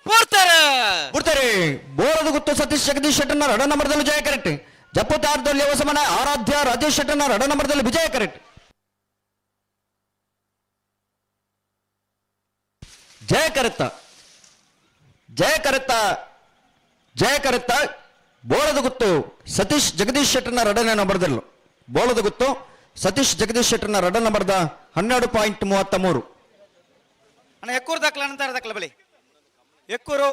ಬಿಡ್ತಾರೆ ಬೋರದ ಗುತ್ತು ಸತೀಶ್ ಜಗದೀಶ್ ಶೆಟ್ಟರ್ನ ರಡ ನಂಬರ್ದಲ್ಲಿ ವಿಜಯ ಕರೆಕ್ಟ್ ಜಪ್ಪತಾರದಲ್ಲಿ ಯವಸಮನ ಆರಾಧ್ಯ ರಾಜೇಶ್ ಶೆಟ್ಟರ್ನ ರಡ ನಂಬರ್ದಲ್ಲಿ ವಿಜಯ ಕರೆಕ್ಟ್ ಜಯ ಕರೆತ್ತ ಜಯ ಕರೆತ್ತ ಜಯ ಕರೆತ್ತ ಬೋಳದ ಗುತ್ತು ಸತೀಶ್ ಜಗದೀಶ್ ಶೆಟ್ಟರ್ನ ರಡನೇ ನಂಬರ್ದಲ್ಲೂ ಬೋಳದ ಗುತ್ತು ಸತೀಶ್ ಜಗದೀಶ್ ಶೆಟ್ಟರ್ನ ರಡ ನಂಬರ್ದ 12.33 ಅಣ್ಣ ಎಕ್ಕೂರು ದಾಖಲ ಅಂತಾರೆ ದಾಖಲ ಬಲಿ ಎಕ್ಕೂರು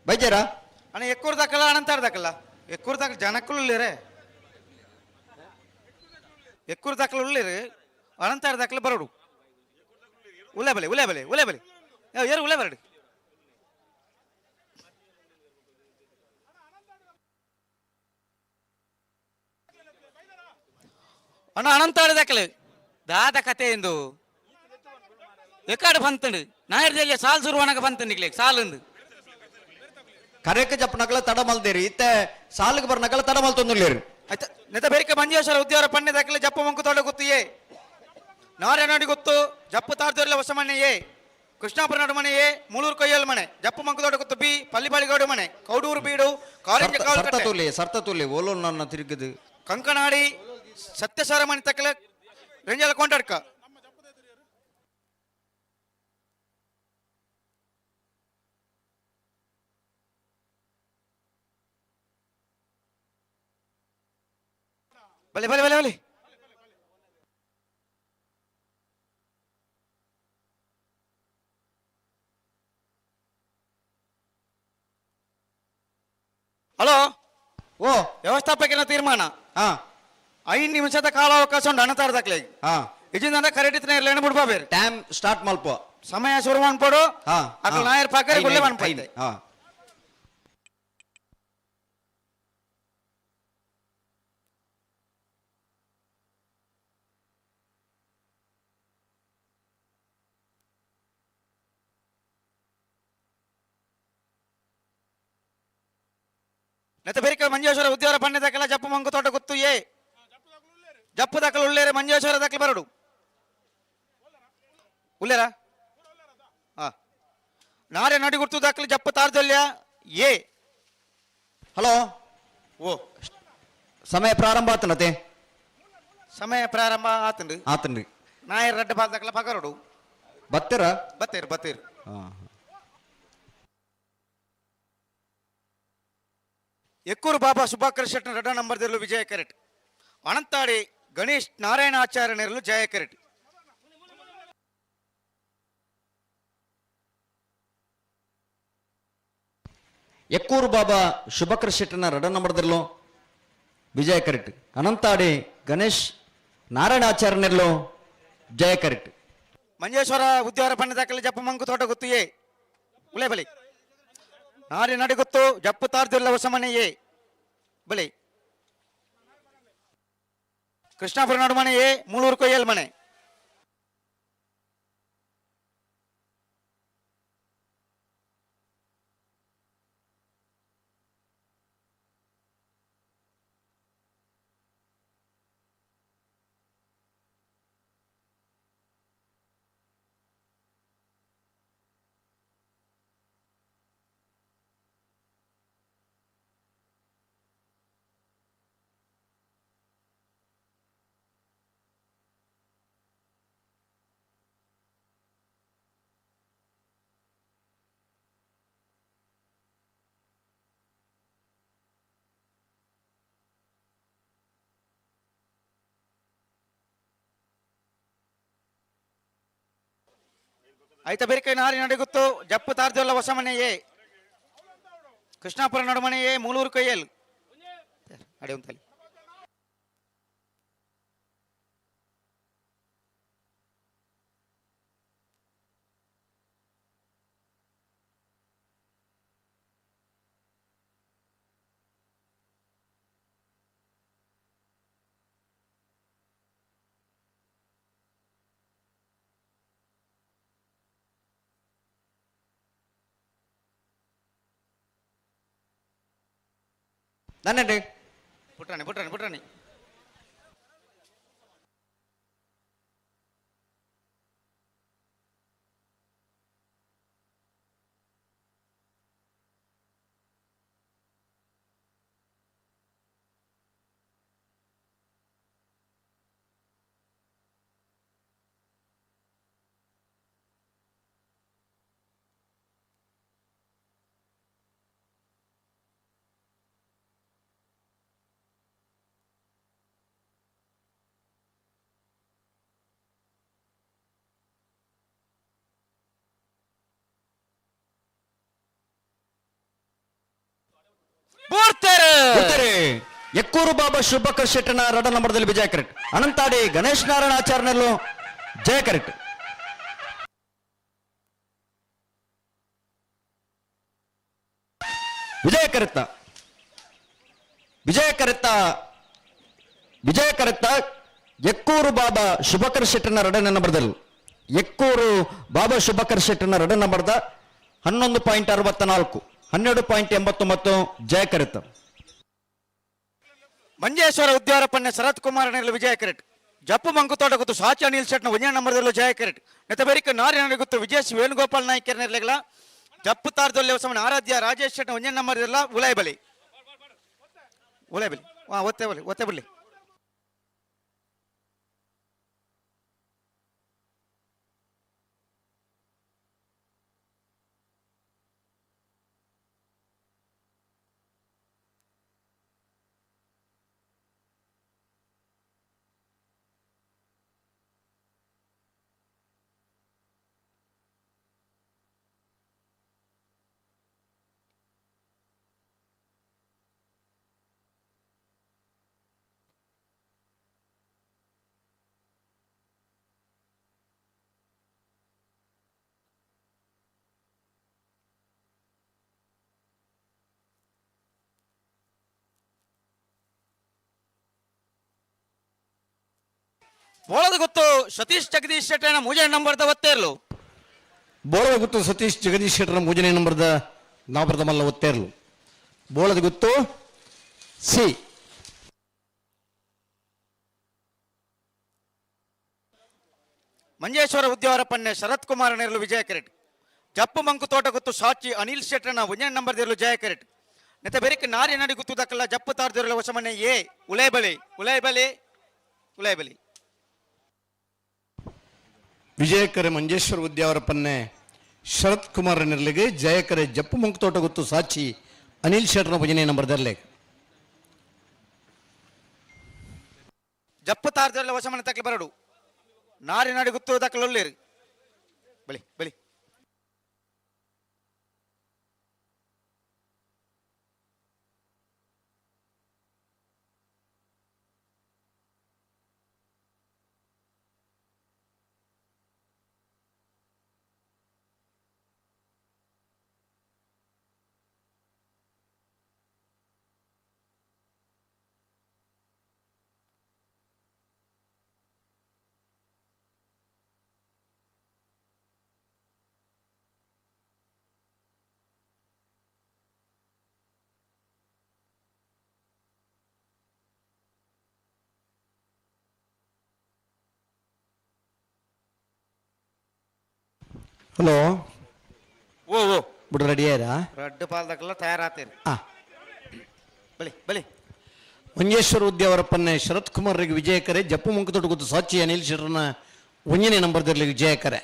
ಬೈಜಾರ ಅಣ್ಣ ಎಕ್ಕೂರು ದಾಖಲ ಅನಂತಾರ ದಾಖಲ ಎಕ್ಕೂರು ದಾಖಲ ಜನಕ್ಕೂ ಇಲ್ಲಿರೇ ಎಕ್ಕೂರು ದಾಖಲ ಉಳ್ಳಿರಿ ಅನಂತಾರ ದಾಖಲೆ ಬರೋಡು ಉಲೆ ಬಲೆ ಉಲೆ ಬಲೆ ಉಲೆ ಬಲೆ ಯಾರು ಉಲೆ ಬರಡು ಅಣ್ಣ ಅನಂತಾಳ ದಾಖಲೆ ದಾದ ಕತೆ ಎಂದು ಎಕ್ಕಾಡು ಬಂತಂಡು ನಾಯರ್ದಲ್ಲಿ ಸಾಲ್ ಸುರುವಣಗ ಬಂತಂಡಿಗ್ಲಿ ಸಾಲಂದು ಕರೆಕ ಜಪ್ಪನಕಲ ತಡ ಮಲ್ದೇರಿ ಇತ್ತೆ ಸಾಲಿಗೆ ಬರ್ನಕಲ ತಡ ಮಲ್ತೊಂದುಲ್ಲೇರಿ ಆಯ್ತಾ ನೆತ ಬೇರಿಕೆ ಮಂಜೇಶ್ವರ ಉದ್ಯೋಗ ಪಣ್ಣೆ ದಾಖಲೆ ಜಪ್ಪ ಮಂಕು ತೊಡೆ ಗೊತ್ತಿಯೇ ನಾರಾಯಣಿ ಗೊತ್ತು ಜಪ್ಪು ತಾರ್ದೋರ್ಲ ಹೊಸ ಮನೆಯೇ ಕೃಷ್ಣಾಪುರ ನಡು ಮನೆಯೇ ಮೂಳೂರು ಕೊಯ್ಯಲ್ ಮನೆ ಜಪ್ಪು ಮಂಕು ತೊಡೆ ಗೊತ್ತು ಬಿ ಪಲ್ಲಿಬಾಳಿಗೌಡು ಮನೆ ಕೌಡೂರು ಬೀಡು ಕಾರಿಂಜ ಸರ್ತ ಓಲೋ ನನ್ನ ತಿರುಗದು ಕಂಕನಾಡಿ ಸತ್ಯಸಾರ ಮನೆ ತಕ್ಕಲೆ ರೆಂಜಲ ಕೊಂಡಡ್ಕ ಬಲೆ ಬಲೆ ಬಲೆ ಬಲೆ ಹಲೋ ಓ ವ್ಯವಸ್ಥಾಪಕಿನ ತೀರ್ಮಾನ 5 ನಿಮಿಷದ ಕಾಲಾವಕಾಶ ಉಂಟು ಅನತಾರ ದಾಖಲೆ ಇಜಿಂದ ಕರೆಕ್ಟ್ ಇರಲಿ ಬಿಡ್ಬಾ ಬೇರೆ ಟೈಮ್ ಸ್ಟಾರ್ಟ್ ಮಲ್ಪ ಸಮಯ ಶುರು ಮಾಡ್ಕೊಡು ಅక్కడ ನಾಯರ್ ಪಾಕರಿ ಗುಳ್ಳೆ ಮಾಡ್ಪೈತೆ ನೆತ ಬೇರಿಕೆ ಮಂಜೇಶ್ವರ ಉದ್ಯೋಗ ಪಣ್ಣೆ ದಾಖಲ ಜಪ್ಪು ಮಂಕು ತೋಟ ಗೊತ್ತು ಏ ಜಪ್ಪು ದಾಖಲೆ ಉಳ್ಳೇರೆ ಮಂಜೇಶ್ವರ ದಾಖಲೆ ಬರಡು ಉಳ್ಳೇರ ನಾರೆ ನಡಿ ಗುರ್ತು ದಾಖಲೆ ಜಪ್ಪು ತಾರ್ದಲ್ಯ ಏ ಹಲೋ ಓ ಸಮಯ ಪ್ರಾರಂಭ ಆತನತೆ ಸಮಯ ಪ್ರಾರಂಭ ಆತನ್ರಿ ಆತನ್ರಿ ನಾಯರ್ ರಡ್ಡ ಬಾಲ್ ದಾಖಲೆ ಪಗರಡು ಬತ್ತೀರ ಬತ್ತೇರು ಬತ್ತೇರು ಎಕ್ಕೂರು ಬಾಬಾ ಸುಭಾಕರ್ ಶೆಟ್ಟರ್ ರಡ ನಂಬರ್ದಲ್ಲೂ ವಿಜಯ ಕರೆಟ್ ಅನಂತಾಡಿ ಗಣೇಶ್ ನಾರಾಯಣ ಆಚಾರ್ಯನರಲ್ಲೂ ಜಯ ಕರೆಟ್ ಎಕ್ಕೂರು ಬಾಬಾ ಶುಭಕರ್ ಶೆಟ್ಟನ ರಡ ನಂಬರ್ದಲ್ಲೂ ವಿಜಯ ಕರೆಟ್ ಅನಂತಾಡಿ ಗಣೇಶ್ ನಾರಾಯಣಾಚಾರ್ಯನಲ್ಲೂ ಜಯ ಕರೆಟ್ ಮಂಜೇಶ್ವರ ಉದ್ಯೋಗ ಪಣ್ಣ ದಾಖಲೆ ಜಪ್ಪ ಮಂಕು ತೋಟ ಗೊತ್ತು ಏ ಉಳೆ ಬಲಿ ನಾರಿ ನಡಿ ಗೊತ್ತು ಜಪ್ಪು ತಾರ್ದಿಲ್ಲ ಹೊಸ ಮನೆಯೇ ಬಲಿ ಕೃಷ್ಣಾಪುರ ನಡು ಮನೆಯೇ ಮೂಳೂರು ಕೊಯ್ಯಲ್ ಮನೆ ಐತ ಬೇರಿಕೆ ನಾರಿ ನಡೆಗುತ್ತು ಜಪ್ಪು ತಾರ್ದೊಲ್ಲ ಹೊಸ ಮನೆ ಎ ಕೃಷ್ಣಾಪುರ ನಡುಮನೆ ಎ ಮೂಲೂರು ಕೈಯಲ್ ಅಡೆ ಉಂತಲ್ಲಿ ನನ್ನೇ ಪುಟ್ರಾಣಿ ಎಕ್ಕೂರು ಬಾಬಾ ಶುಭಕರ್ ಶೆಟ್ಟನ ರಡ ನಂಬರ್ದಲ್ಲಿ ವಿಜಯ ಕರೆಕ್ಟ್ ಅನಂತಾಡಿ ಗಣೇಶ್ ನಾರಾಯಣ ಆಚಾರ್ಯನಲ್ಲೂ ಜಯ ಕರೆಕ್ಟ್ ವಿಜಯ ಕರೆತ್ತ ಎಕ್ಕೂರು ಬಾಬಾ ಶುಭಕರ್ ಶೆಟ್ಟನ ರಡ ನಂಬರ್ದಲ್ಲಿ ಎಕ್ಕೂರು ಬಾಬಾ ಶುಭಕರ್ ಶೆಟ್ಟನ ರಡ ನಂಬರ್ದ 11.64 12.89 ಜಯ ಕರೆತ್ತ ಮಂಜೇಶ್ವರ ಉದ್ಯಾರಪನ್ನೆ ಶರತ್ ಕುಮಾರ್ ವಿಜಯ ಕರೆಟ್ ಜಪ್ಪು ಮಂಕುತೋಟ ಗೊತ್ತು ಸಾಚಿ ಅನಿಲ್ ಶೆಟ್ನ ಒಂಜ ನಂಬರ್ದಲ್ಲೂ ಜಯ ಕರೆಟ್ ನೆತಬೇರಿಕ ನಾರಿನ ಗೊತ್ತು ವಿಜಯ್ ವೇಣುಗೋಪಾಲ್ ನಾಯ್ಕರ್ ನೆರಲೆಗಳ ಜಪ್ಪು ತಾರದಲ್ಲಿ ಸಮಯ ಆರಾಧ್ಯ ರಾಜೇಶ್ ಶೆಟ್ನ ಒಂಜ ನಂಬರ್ದಲ್ಲ ಉಲಾಯ್ ಬಲಿ ಒತ್ತೆ ಬಲಿ ಬೋಳದ ಗೊತ್ತು ಸತೀಶ್ ಜಗದೀಶ್ ಶೆಟ್ಟನ ಮೂಜನೆ ನಂಬರ್ದ ಒತ್ತೇರ್ಲು ಬೋಳದ ಗೊತ್ತು ಸತೀಶ್ ಜಗದೀಶ್ ಶೆಟ್ಟರ ಮೂಜನೆ ನಂಬರ್ದ ನಾಬರ್ದ ಮಲ್ಲ ಒತ್ತೇರ್ಲು ಬೋಳದ ಗೊತ್ತು ಸಿ ಮಂಜೇಶ್ವರ ಉದ್ಯಾವರಪನ್ನೆ ಶರತ್ ಕುಮಾರ್ ನೆರಲು ವಿಜಯ ಕೆರೆಟ್ ಜಪ್ಪು ಮಂಕು ತೋಟ ಗೊತ್ತು ಸಾಚಿ ಅನಿಲ್ ಶೆಟ್ಟನ ಒಂಜನೆ ನಂಬರ್ ದೇರ್ಲು ಜಯ ಕೆರೆಟ್ ನೆತ ಬೆರಿಕೆ ನಾರಿ ನಡಿ ಗೊತ್ತು ದಕ್ಕಲ್ಲ ಜಪ್ಪು ತಾರ್ದಿರಲು ವಶಮನೆ ಎ ಉಲೈಬಲಿ ವಿಜಯಕರೆ ಮಂಜೇಶ್ವರ ಉದ್ಯಾವರಪನ್ನೆ ಶರತ್ ಕುಮಾರ್ ನಿರ್ಲಿಗೆ ಜಯಕರೆ ಜಪ್ಪು ಮಂಕು ತೋಟ ಗೊತ್ತು ಸಾಚಿ ಅನಿಲ್ ಶೆಟ್ಟನ ಭಜನೆ ನಂಬರ್ ದರ್ಲೆ ಜಪ್ಪು ತಾರ್ದಿರಲು ವಶಮನೆ ತಕ್ಕಲು ಬರಡು ನಾರಿ ನಡಿ ಗೊತ್ತು ದಕ್ಕಲೊಲ್ಲೇರು ಬಲಿ ಹಲೋ ಓ ಬಿಡು ರೆಡಿ ಆಯ್ರಾ ರಡ್ಡ್ ಪಾಲ್ದಕ್ಕೆಲ್ಲ ತಯಾರಾತೀರಿ ಬಲಿ ಮಂಜೇಶ್ವರ ಉದ್ಯಾವರಪನ್ನೆ ಶರತ್ ಕುಮಾರ್ಗೆ ವಿಜಯಕರೆ ಜಪ್ಪು ಮಂಕು ತೋಟ ಗೊತ್ತು ಸಾಚಿ ಅನಿಲ್ ಶೆಟ್ಟರ್ನ ಒಂಜನೆ ನಂಬರ್ ದರ್ಲಿ ವಿಜಯಕರೆ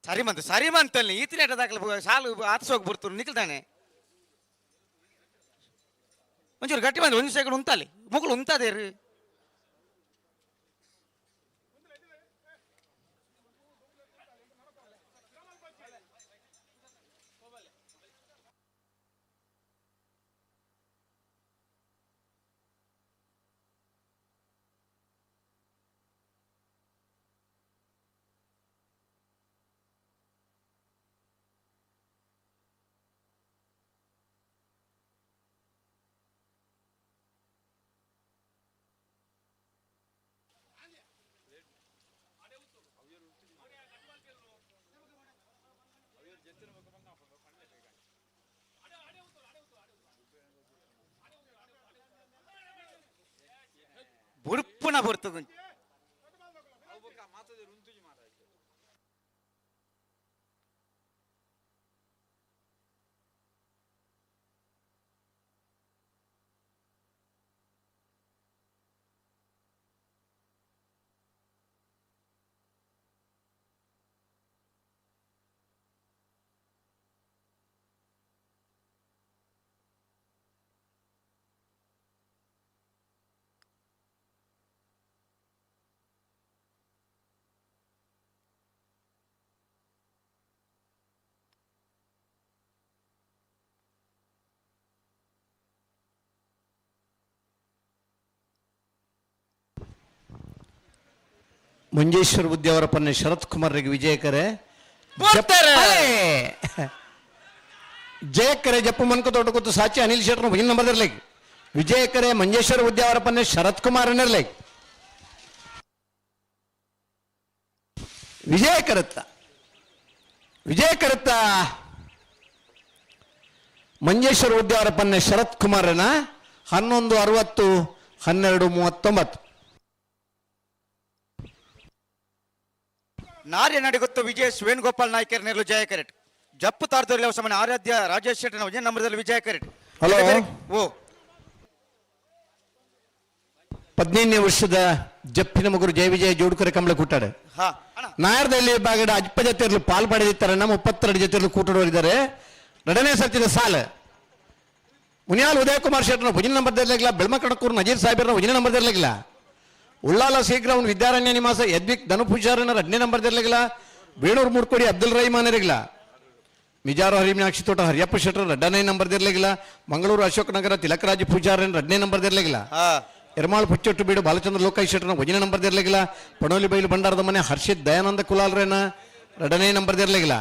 ಸರಿ ಮಂತಲ್ಲಿ ಈತಿನ ದಾಖಲೆ ಸಾಲು ಆತಸೋಗಿ ಬರ್ತಾರೆ ನಿಖಲ್ತಾನೆ ಒಂಚೂರು ಗಟ್ಟಿ ಬಂದ್ರೆ ಒಂದು ಸೆಕೆಂಡ್ ಉಂತಲ್ಲಿ ಮುಗುಳು ಉಂತದೇ ರೀ ಬುಡುಪುನ ಬರ್ತದೆ ಮಂಜೇಶ್ವರ ಬುದ್ಧಿಯವರಪ್ಪನ ಶರತ್ ಕುಮಾರ್ರಿಗೆ ವಿಜಯಕರೆ ಜಯಕರೆ ಜಪ್ಪು ಮನ್ಕ ತೋಟ ಕೂತು ಸಾಚಿ ಅನಿಲ್ ಶೆಟ್ರ ಭುಜನ್ ನಂಬರ್ ಇರ್ಲಿಕ್ಕೆ ವಿಜಯಕರೆ ಮಂಜೇಶ್ವರ ಬುದ್ಧಿಯವರಪ್ಪನ ಶರತ್ ಕುಮಾರ್ ಅನ್ನಿರ್ಲಿಕ್ಕೆ ವಿಜಯಕರತ್ತ ಮಂಜೇಶ್ವರ ಬುದ್ಧಿಯವರಪ್ಪನ ಶರತ್ ಕುಮಾರನ 11:60 12:39 ನಾರ್ಯ ನಡಿಗೊತ್ತು ವಿಜಯ್ ವೇಣುಗೋಪಾಲ್ ನಾಯ್ಕರ್ ನೆರಳು ಜಯ ಕರೆಟ್ ಜಪ್ಪು ತಾರದಲ್ಲಿ ಸಾಮಾನ್ಯ ಆರಾಧ್ಯ ರಾಜೇಶ್ ಶೆಟ್ಟಿ ಒಂದೇ ನಂಬರ್ದಲ್ಲಿ ವಿಜಯ ಕರೆಟ್ ಹಲೋ ಓ 15ನೇ ವರ್ಷದ ಜಪ್ಪಿನ ಮಗುರು ಜಯ ವಿಜಯ ಜೋಡುಕರೆ ಕಂಬಳ ಕೂಟಾಡೆ ನಾಯರ್ದಲ್ಲಿ ಬಾಗಡ ಅಜ್ಪ ಜೊತೆಯರ್ಲು ಪಾಲ್ ಪಡೆದಿದ್ದಾರೆ 32 ಜೊತೆಯರ್ಲು ಕೂಟಾಡೋರಿದ್ದಾರೆ 2ನೇ ಸರ್ತಿದ ಸಾಲ ಮುನಿಯಾಲ್ ಉದಯ ಕುಮಾರ್ ಶೆಟ್ರನ ಭುಜನ ನಂಬರ್ದಲ್ಲಿಲ್ಲ ಬೆಳ್ಮಕಡಕೂರು ನಜೀರ್ ಸಾಹೇಬ್ರ ಭುಜನ ನಂಬರ್ದಲ್ಲಿಲ್ಲ ಉಳ್ಳಾಲ ಶೀಘ್ರ ಒಂದು ವಿದ್ಯಾರಣ್ಯ ನಿವಾಸ ಯದ್ವಿಕ್ ಧನುಪೂಜಾರನ 2ನೇ ನಂಬರ್ದಲ್ಲಿಲ್ಲ ಬೇಣೂರು ಮೂಡ್ಕೋಡಿ ಅಬ್ದುಲ್ ರಹಿಮಾನರಿಗಿಲ್ಲ ಮಿಜಾರು ಹರಿಮೀನಾಕ್ಷಿ ತೋಟ ಹರಿಯಪ್ಪ ಶೆಟ್ರ 2ನೇ ನಂಬರ್ದಿರ್ಲಿಲ್ಲ ಮಂಗಳೂರು ಅಶೋಕ್ ನಗರ ತಿಲಕರಾಜ ಪೂಜಾರನ 2ನೇ ನಂಬರ್ದಿರ್ಲಿಲ್ಲ ಎರ್ಮಾಳ್ ಪುಚ್ಚೊಟ್ಟು ಬೀಡು ಬಾಲಚಂದ್ರ ಲೋಕಾಯಿ ಶೆಟ್ರನ 1ನೇ ನಂಬರ್ದಿರ್ಲಿಲ್ಲ ಪಣೋಲಿ ಬೈಲು ಬಂಡಾರದ ಮನೆ ಹರ್ಷಿತ್ ದಯಾನಂದ ಕುಲಾಲ್ರೇನ 2ನೇ ನಂಬರ್ದಿರ್ಲಿಲ್ಲ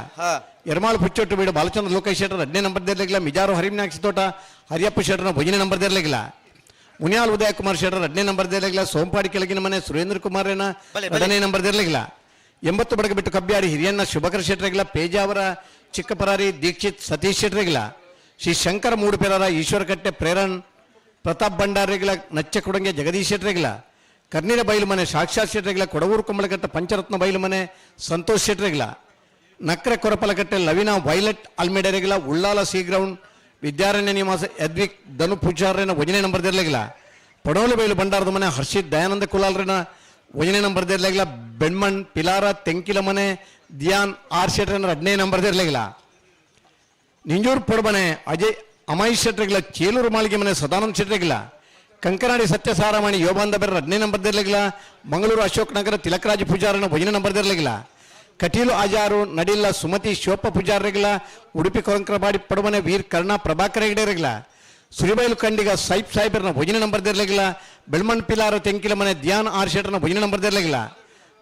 ಎರ್ಮಾಳ್ ಪುಚ್ಚೊಟ್ಟು ಬೀಡು ಬಾಲಚಂದ್ರ ಲೋಕಾಯಿ ಶೆಟ್ರ 2ನೇ ನಂಬರ್ದಿರ್ಲಿಲ್ಲ ಮಿಜಾರು ಹರಿಮೀನಾಕ್ಷಿ ತೋಟ ಹರಿಯಪ್ಪ ಶೆಟ್ರನ 1ನೇ ನಂಬರ್ದಿರ್ಲಿಲ್ಲ ಮುನಿಯಾಲ್ ಉದಯ ಕುಮಾರ್ ಶೆಟ್ರ 2ನೇ ನಂಬರ್ದಿರ್ಲಿಲ್ಲ ಸೋಂಪಾಡಿ ಕೆಳಗಿನ ಮನೆ ಸುರೇಂದ್ರ ಕುಮಾರೇನ 2ನೇ ನಂಬರ್ದಿರ್ಲಿಲ್ಲ 80 ಬಡಗ ಬಿಟ್ಟು ಕಬ್ಬಿಯಾಡಿ ಹಿರಿಯಣ್ಣ ಶುಭಕರ ಶೆಟ್ರಿಗಿಲ್ಲ ಪೇಜಾವರ ಚಿಕ್ಕಪರಾರಿ ದೀಕ್ಷಿತ್ ಸತೀಶ್ ಶೆಟ್ರಿಗಿಲ್ಲ ಶ್ರೀ ಶಂಕರ ಮೂಡುಪೆರರ ಈಶ್ವರ ಕಟ್ಟೆ ಪ್ರೇರಣ್ ಪ್ರತಾಪ್ ಭಂಡಾರಿಗಿಲ್ಲ ನಚ್ಚ ಕೊಡಂಗೆ ಜಗದೀಶ್ ಶೆಟ್ರಿಗಿಲ್ಲ ಕರ್ನೀರ ಬೈಲು ಮನೆ ಸಾಕ್ಷಾತ್ ಶೆಟ್ರಿಗಿಲ್ಲ ಕೊಡವೂರು ಕುಂಬಳಕಟ್ಟೆ ಪಂಚರತ್ನ ಬೈಲು ಮನೆ ಸಂತೋಷ್ ಶೆಟ್ರಿಗಿಲ್ಲ ನಕ್ರೆ ಕೊರಪಲಕಟ್ಟೆ ಲವಿನಾ ವೈಲೆಟ್ ಅಲ್ಮೇಡರಿಗಿಲ್ಲ ಉಳ್ಳಾಲ ಸಿ ಗ್ರೌಂಡ್ ವಿದ್ಯಾರಣ್ಯ ನಿವಾಸ ಯದ್ವಿಕ್ ಧನು ಪೂಜಾರನ 1ನೇ ನಂಬರ್ದಿರ್ಲಿಲ್ಲ ಪಡೋಲಿ ಬೈಲು ಬಂಡಾರದ ಮನೆ ಹರ್ಷಿತ್ ದಯಾನಂದ ಕುಲಾಲ್ರನ 1ನೇ ನಂಬರ್ದಿರ್ಲಿಲ್ಲ ಬೆಣ್ಮಣ್ ಪಿಲಾರ ತೆಂಕಿಲ ಮನೆ ದಿಯಾನ್ ಆರ್ ಶೆಟ್ರನ 2ನೇ ನಂಬರ್ದಿರ್ಲಿಲ್ಲ ನಿಂಜೂರು ಪೊಡಮನೆ ಅಜಯ್ ಅಮಾಯಿ ಶೆಟ್ರಿಗಿಲ್ಲ ಚೇಲೂರು ಮಾಳಿಗೆ ಮನೆ ಸದಾನಂದ ಶೆಟ್ರಿಗಿಲ್ಲ ಕಂಕನಾಡಿ ಸತ್ಯಸಾರಮಣಿ ಯೋಬಾಂಧ ಬೇರೆ 2ನೇ ನಂಬರ್ದಿರ್ಲಿಲ್ಲ ಮಂಗಳೂರು ಅಶೋಕ್ ನಗರ ತಿಲಕರಾಜ ಪೂಜಾರನ 1ನೇ ನಂಬರ್ದಿರ್ಲಿಲ್ಲ ಕಟೀಲು ಆಜಾರು ನಡಿಲ್ಲ ಸುಮತಿ ಶಿವಪ್ಪ ಪೂಜಾರಿಗಿಲ್ಲ ಉಡುಪಿ ಕೊರಂಕರಬಾಡಿ ಪಡುಮನೆ ವೀರ್ ಕರ್ಣ ಪ್ರಭಾಕರ ಹೆಗಡೆರಿಗಿಲ್ಲ ಸುರಿಬೈಲು ಕಂಡಿಗ ಸೈಪ್ ಸಾಹೇಬರನ 1ನೇ ನಂಬರ್ದಿರ್ಲಿಲ್ಲ ಬೆಳ್ಮಣ್ ಪಿಲಾರು ತೆಂಕಿಲ ಮನೆ ಧ್ಯಾನ್ ಆರ್ ಶೆಟ್ರನ 1ನೇ ನಂಬರ್ದಿರ್ಲಿಲ್ಲ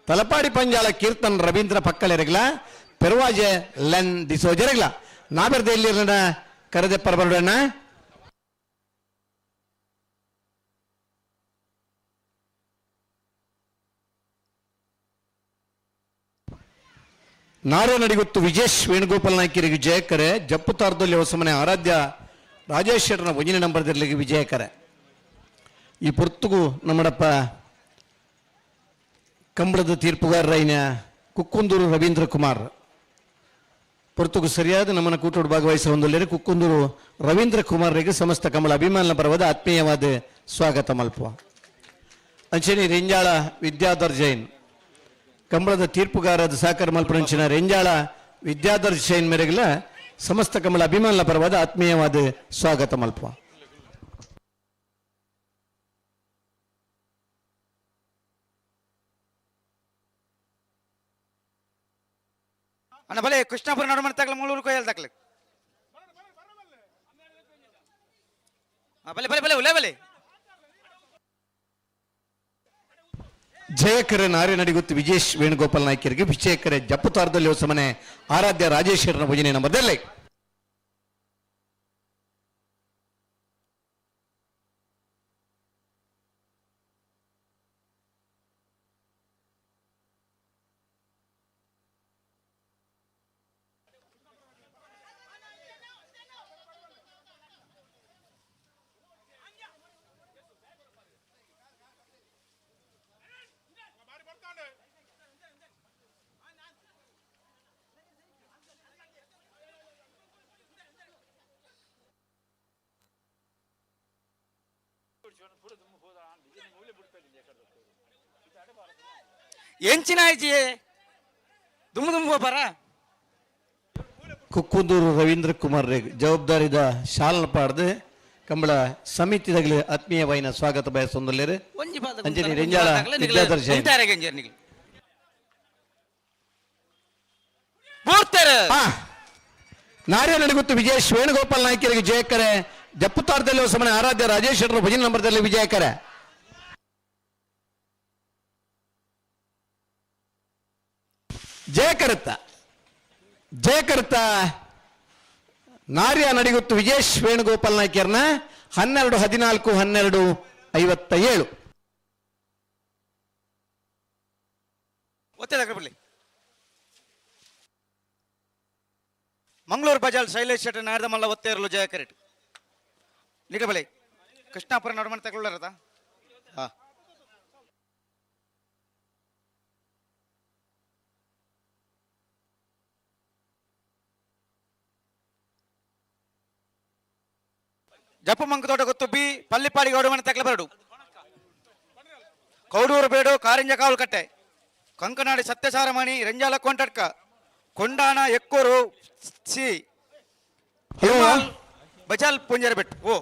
ತಲಪಾಡಿ ಪಂಜಾಲ ಕೀರ್ತನ್ ರವೀಂದ್ರ ಪಕ್ಕಲೆರಿಗಿಲ್ಲ ಪೆರುವಾಜೆ ಲೆನ್ ಡಿಸೋಜರಿಗಿಲ್ಲ ನಾಬೆರ್ದೆಲ್ಲಿರನ ಕರೆದೆಪ್ಪರ ಬರೋಣ ನಾರೇ ನಡಿಗೊತ್ತು ವಿಜೇಶ್ ವೇಣುಗೋಪಾಲ್ ನಾಯ್ಕರಿಗೆ ವಿಜಯಕರೆ ಜಪ್ಪು ತಾರದಲ್ಲಿ ಹೊಸಮನೆ ಆರಾಧ್ಯ ರಾಜೇಶ್ ಶೆಟ್ರನ 1ನೇ ನಂಬರ್ದಿರ್ಲಿಕ್ಕೆ ವಿಜಯಕರೆ ಈ ಪುರ್ತುಗು ನಮ್ಮಡಪ್ಪ ಕಂಬಳದ ತೀರ್ಪುಗಾರರೈನ ಕುಕ್ಕುಂದೂರು ರವೀಂದ್ರ ಕುಮಾರ್ ಪುರ್ತುಗು ಸರಿಯಾದ ನಮ್ಮನ್ನ ಕೂಟೋಡು ಭಾಗವಹಿಸ ಹೊಂದಲೇರಿ ಕುಕ್ಕುಂದೂರು ರವೀಂದ್ರ ಕುಮಾರ್ರಿಗೆ ಸಮಸ್ತ ಕಂಬಳ ಅಭಿಮಾನ ಪರವಾದ ಆತ್ಮೀಯವಾದ ಸ್ವಾಗತ ಮಲ್ಪುವ ಅಂಚೆನಿ ರಿಂಜಾಳ ವಿದ್ಯಾಧರ್ ಜೈನ್ ಕಂಬಳದ ತೀರ್ಪುಗಾರದ ಸಹಕಾರ ಮಲ್ಪರಂಚಿನ ರೆಂಜಾಳ ವಿದ್ಯಾದರ್ಶನ ಮೇರೆಗಳ ಸಮಸ್ತ ಕಂಬಳ ಅಭಿಮಾನ ಪರವಾದ ಆತ್ಮೀಯವಾದ ಸ್ವಾಗತ ಮಲ್ಪ. ಅಣ್ಣ ಬಲೆ ಕೃಷ್ಣಾಪುರ ನಡುಮನೆ ತಗಲ ಮೂಳೂರು ಕೊಯ್ಯಲ್ ತಗಲ ಬಲೆ ಬಲೆ ಬಲೆ ಉಲೆ ಬಲೆ ಜಯಕರ ನಾರಿ ನಡಿಗುತ್ತು ವಿಜೇಶ್ ವೇಣುಗೋಪಾಲ್ ನಾಯ್ಕರಿಗೆ ವಿಜಯಕರ ಜಪ್ಪುತಾರದಲ್ಲಿ ಹೊಸಮನೆ ಆರಾಧ್ಯ ರಾಜೇಶ್ವರನ ಭೋಜನೆ ನಂಬರ್ದಲ್ಲಿ ಎಂಚಿನ ಆಯ್ತಿಯೇ ದುಮ್ಮು ದುಮ್ಮು ಬರ ಕುಕ್ಕುಂದೂರು ರವೀಂದ್ರ ಕುಮಾರ್ ರೇಗ್ ಜವಾಬ್ದಾರಿದ ಶಾಲನ ಪಾಡ್ದು ಕಂಬಳ ಸಮಿತಿದಾಗಲಿ ಆತ್ಮೀಯವಾಯಿನ ಸ್ವಾಗತ ಬಯಸೊಂದಲ್ಲೇರು ಅಂಜನಿ ರೆಂಜಾಳ ವಿದ್ಯಾದರ್ಶನ ನಾರ್ಯ ನಡಿಗುತ್ತು ವಿಜೇಶ್ ವೇಣುಗೋಪಾಲ್ ನಾಯ್ಕರಿಗೆ ಜಯಕರೆ ಜಪ್ಪುತಾರದಲ್ಲಿ ಹೊಸಮನೆ ಆರಾಧ್ಯ ರಾಜೇಶ್ವರರ ಭಜನೆ ನಂಬರ್ದಲ್ಲಿ ವಿಜಯಕರ ಜಯಕರ್ತ ನಾರ್ಯ ನಡಿಗುತ್ತು ವಿಜೇಶ್ ವೇಣುಗೋಪಾಲ್ ನಾಯ್ಕರ್ನ 12-14-12-57 ಮಂಗಳೂರು ಬಜಾಲ್ ಶೈಲೇಶ್ ಶೆಟ್ಟಿ ನಾಡ್ದ ಮಲ್ಲ ಒತ್ತೇರಲು ಜಯಕರಿಟ್ ನಿಗ ಬಲೆ ಕೃಷ್ಣಾಪುರ ನಡುಮನೆ ತಗೊಳ್ಳಾರದ ಹಾ ಜಪ್ಪು ಮಂಕ ತೋಟ ಗೊತ್ತು ಬಿ ಪಲ್ಲಿಪಾಡಿ ಗೌಡಮನೆ ತಕ್ಕಲ ಬರಡು ಕೌಡೂರು ಬೇಡು ಕಾರಿಂಜ ಕಾವಲು ಕಟ್ಟೆ ಕಂಕನಾಡಿ ಸತ್ಯಸಾರಮಣಿ ರೆಂಜಾಲ ಕೊಂಟಡ್ಕ ಕೊಂಡಾಣ ಎಕ್ಕೂರು ಸಿ ಬಜಾಲ್ ಪುಂಜರ ಬೆಟ್ಟು ಓ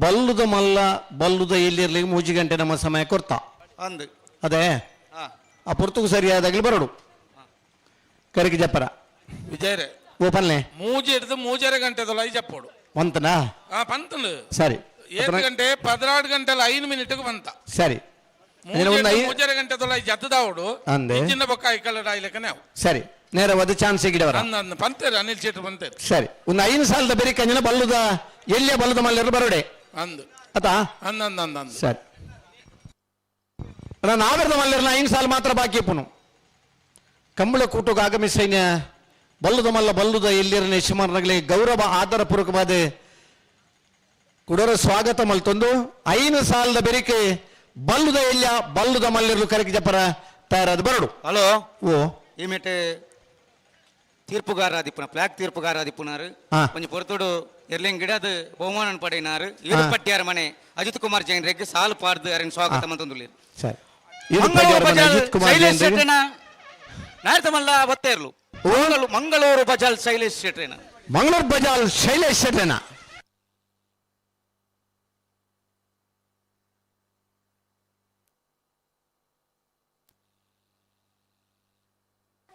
ಬಲ್ಲುದ ಮಲ್ಲ ಬಲ್ಲುದ ಎಲ್ಲಿರ್ಲಿ 3 ಗಂಟೆ ನಮ್ಮ ಸಮಯ ಕೊಡ್ತಾ ಅಂದು ಅದೇ ಆ ಪುರ್ತುಕು ಸರಿಯಾದಾಗಲಿ ಬರಡು ಕರಿಗೆ ಜಪ್ಪರ ವಿಜಯರೇ ಓಪನ್ಲೆ 3 ಗಂಟೆದೊಳಗೆ ಜಪ್ಪೋಡು ಬಂತನಾ పంతులు సరే 7 గంటే 14 గంటల 5 మినిట్కు ಬಂತ ಸರಿ 3 ಗಂಟೆದೊಳಗೆ ಜತ್ತದಾವಡು ಅಂದೆ ಚಿನ್ನ ಬೊಕ್ಕ ಐಕಲ ಡಾಯ್ಲಕನೆ ಸರಿ ನೇರ ವದ ಚಾನ್ಸ್ ಗಿಡವರ ಅಂದ ಪಂತೇರು ಅನಿಲ್ ಶೆಟ್ಟಿ ಪಂತೇರು ಸರಿ ಒಂದು 5 ಸಾಲದ ಬೇರೆ ಕಂಜನ ಬಲ್ಲುದ ಎಲ್ಲಿಯ ಬಲ್ಲುದ ಮಲ್ಲೆರು ಬರೋಡೆ ಅಂದು ಅತಾ ಅಂದ ಸರಿ ನಾವೆರದ ಮಲ್ಲೆರ್ನ 5 ಸಾಲ ಮಾತ್ರ ಬಾಕಿ ಪುನು ಕಂಬಳ ಕೂಟಕ್ಕೆ ಆಗಮಿಸೈನ ಬಲ್ಲುದ ಮಲ್ಲ ಬಲ್ಲುದ ಎಲ್ಲಿರನೆ ಶಿಮರ್ನಗಲಿ ಗೌರವ ಆಧಾರ ಪೂರ್ವಕವಾದ ಕುಡರ ಸ್ವಾಗತ ಮಲ್ತೊಂದು 5 ಸಾಲದ ಬೆರಿಕೆ ಬಲ್ಲುದ ಎಲ್ಲಿಯ ಬಲ್ಲುದ ಮಲ್ಲಿರ್ಲು ಕರೆಗೆ ಜಪ್ಪರ ತಯಾರಾದ ಬರಡು ಹಲೋ ಓ ಈ ಮೇಟೆ ತೀರ್ಪುಗಾರಾದಿಪ್ಪುನ ಫ್ಲಾಗ್ ತೀರ್ಪುಗಾರಾದಿಪ್ಪುನಾರು ಒಂಜಿ ಪೊರ್ತೋಡು ಎರ್ಲಿಂಗ್ ಗಿಡದ ಬಹುಮಾನ ಪಡೆಯಿನಾರು ಇರುಪಟ್ಟಿಯಾರ ಮನೆ ಅಜಿತ್ ಕುಮಾರ್ ಜೈನ್ ರೆಗ್ಗೆ ಸಾಲು ಪಾಡ್ದು ಅರನ್ ಸ್ವಾಗತ ಮಂತೊಂದುಲ್ಲೇರು ಸರಿ ಶೈಲೇಶ್ ಶೆಟ್ಟಿನ ನಾಯತಮಲ್ಲ ಒತ್ತೇರ್ಲು ಮಂಗಳೂರು ಬಜಾಲ್ ಶೈಲೇಶ್ ಶೆಟ್ಟಿನ ಮಂಗಳೂರು ಬಜಾಲ್ ಶೈಲೇಶ್ ಶೆಟ್ಟಿನ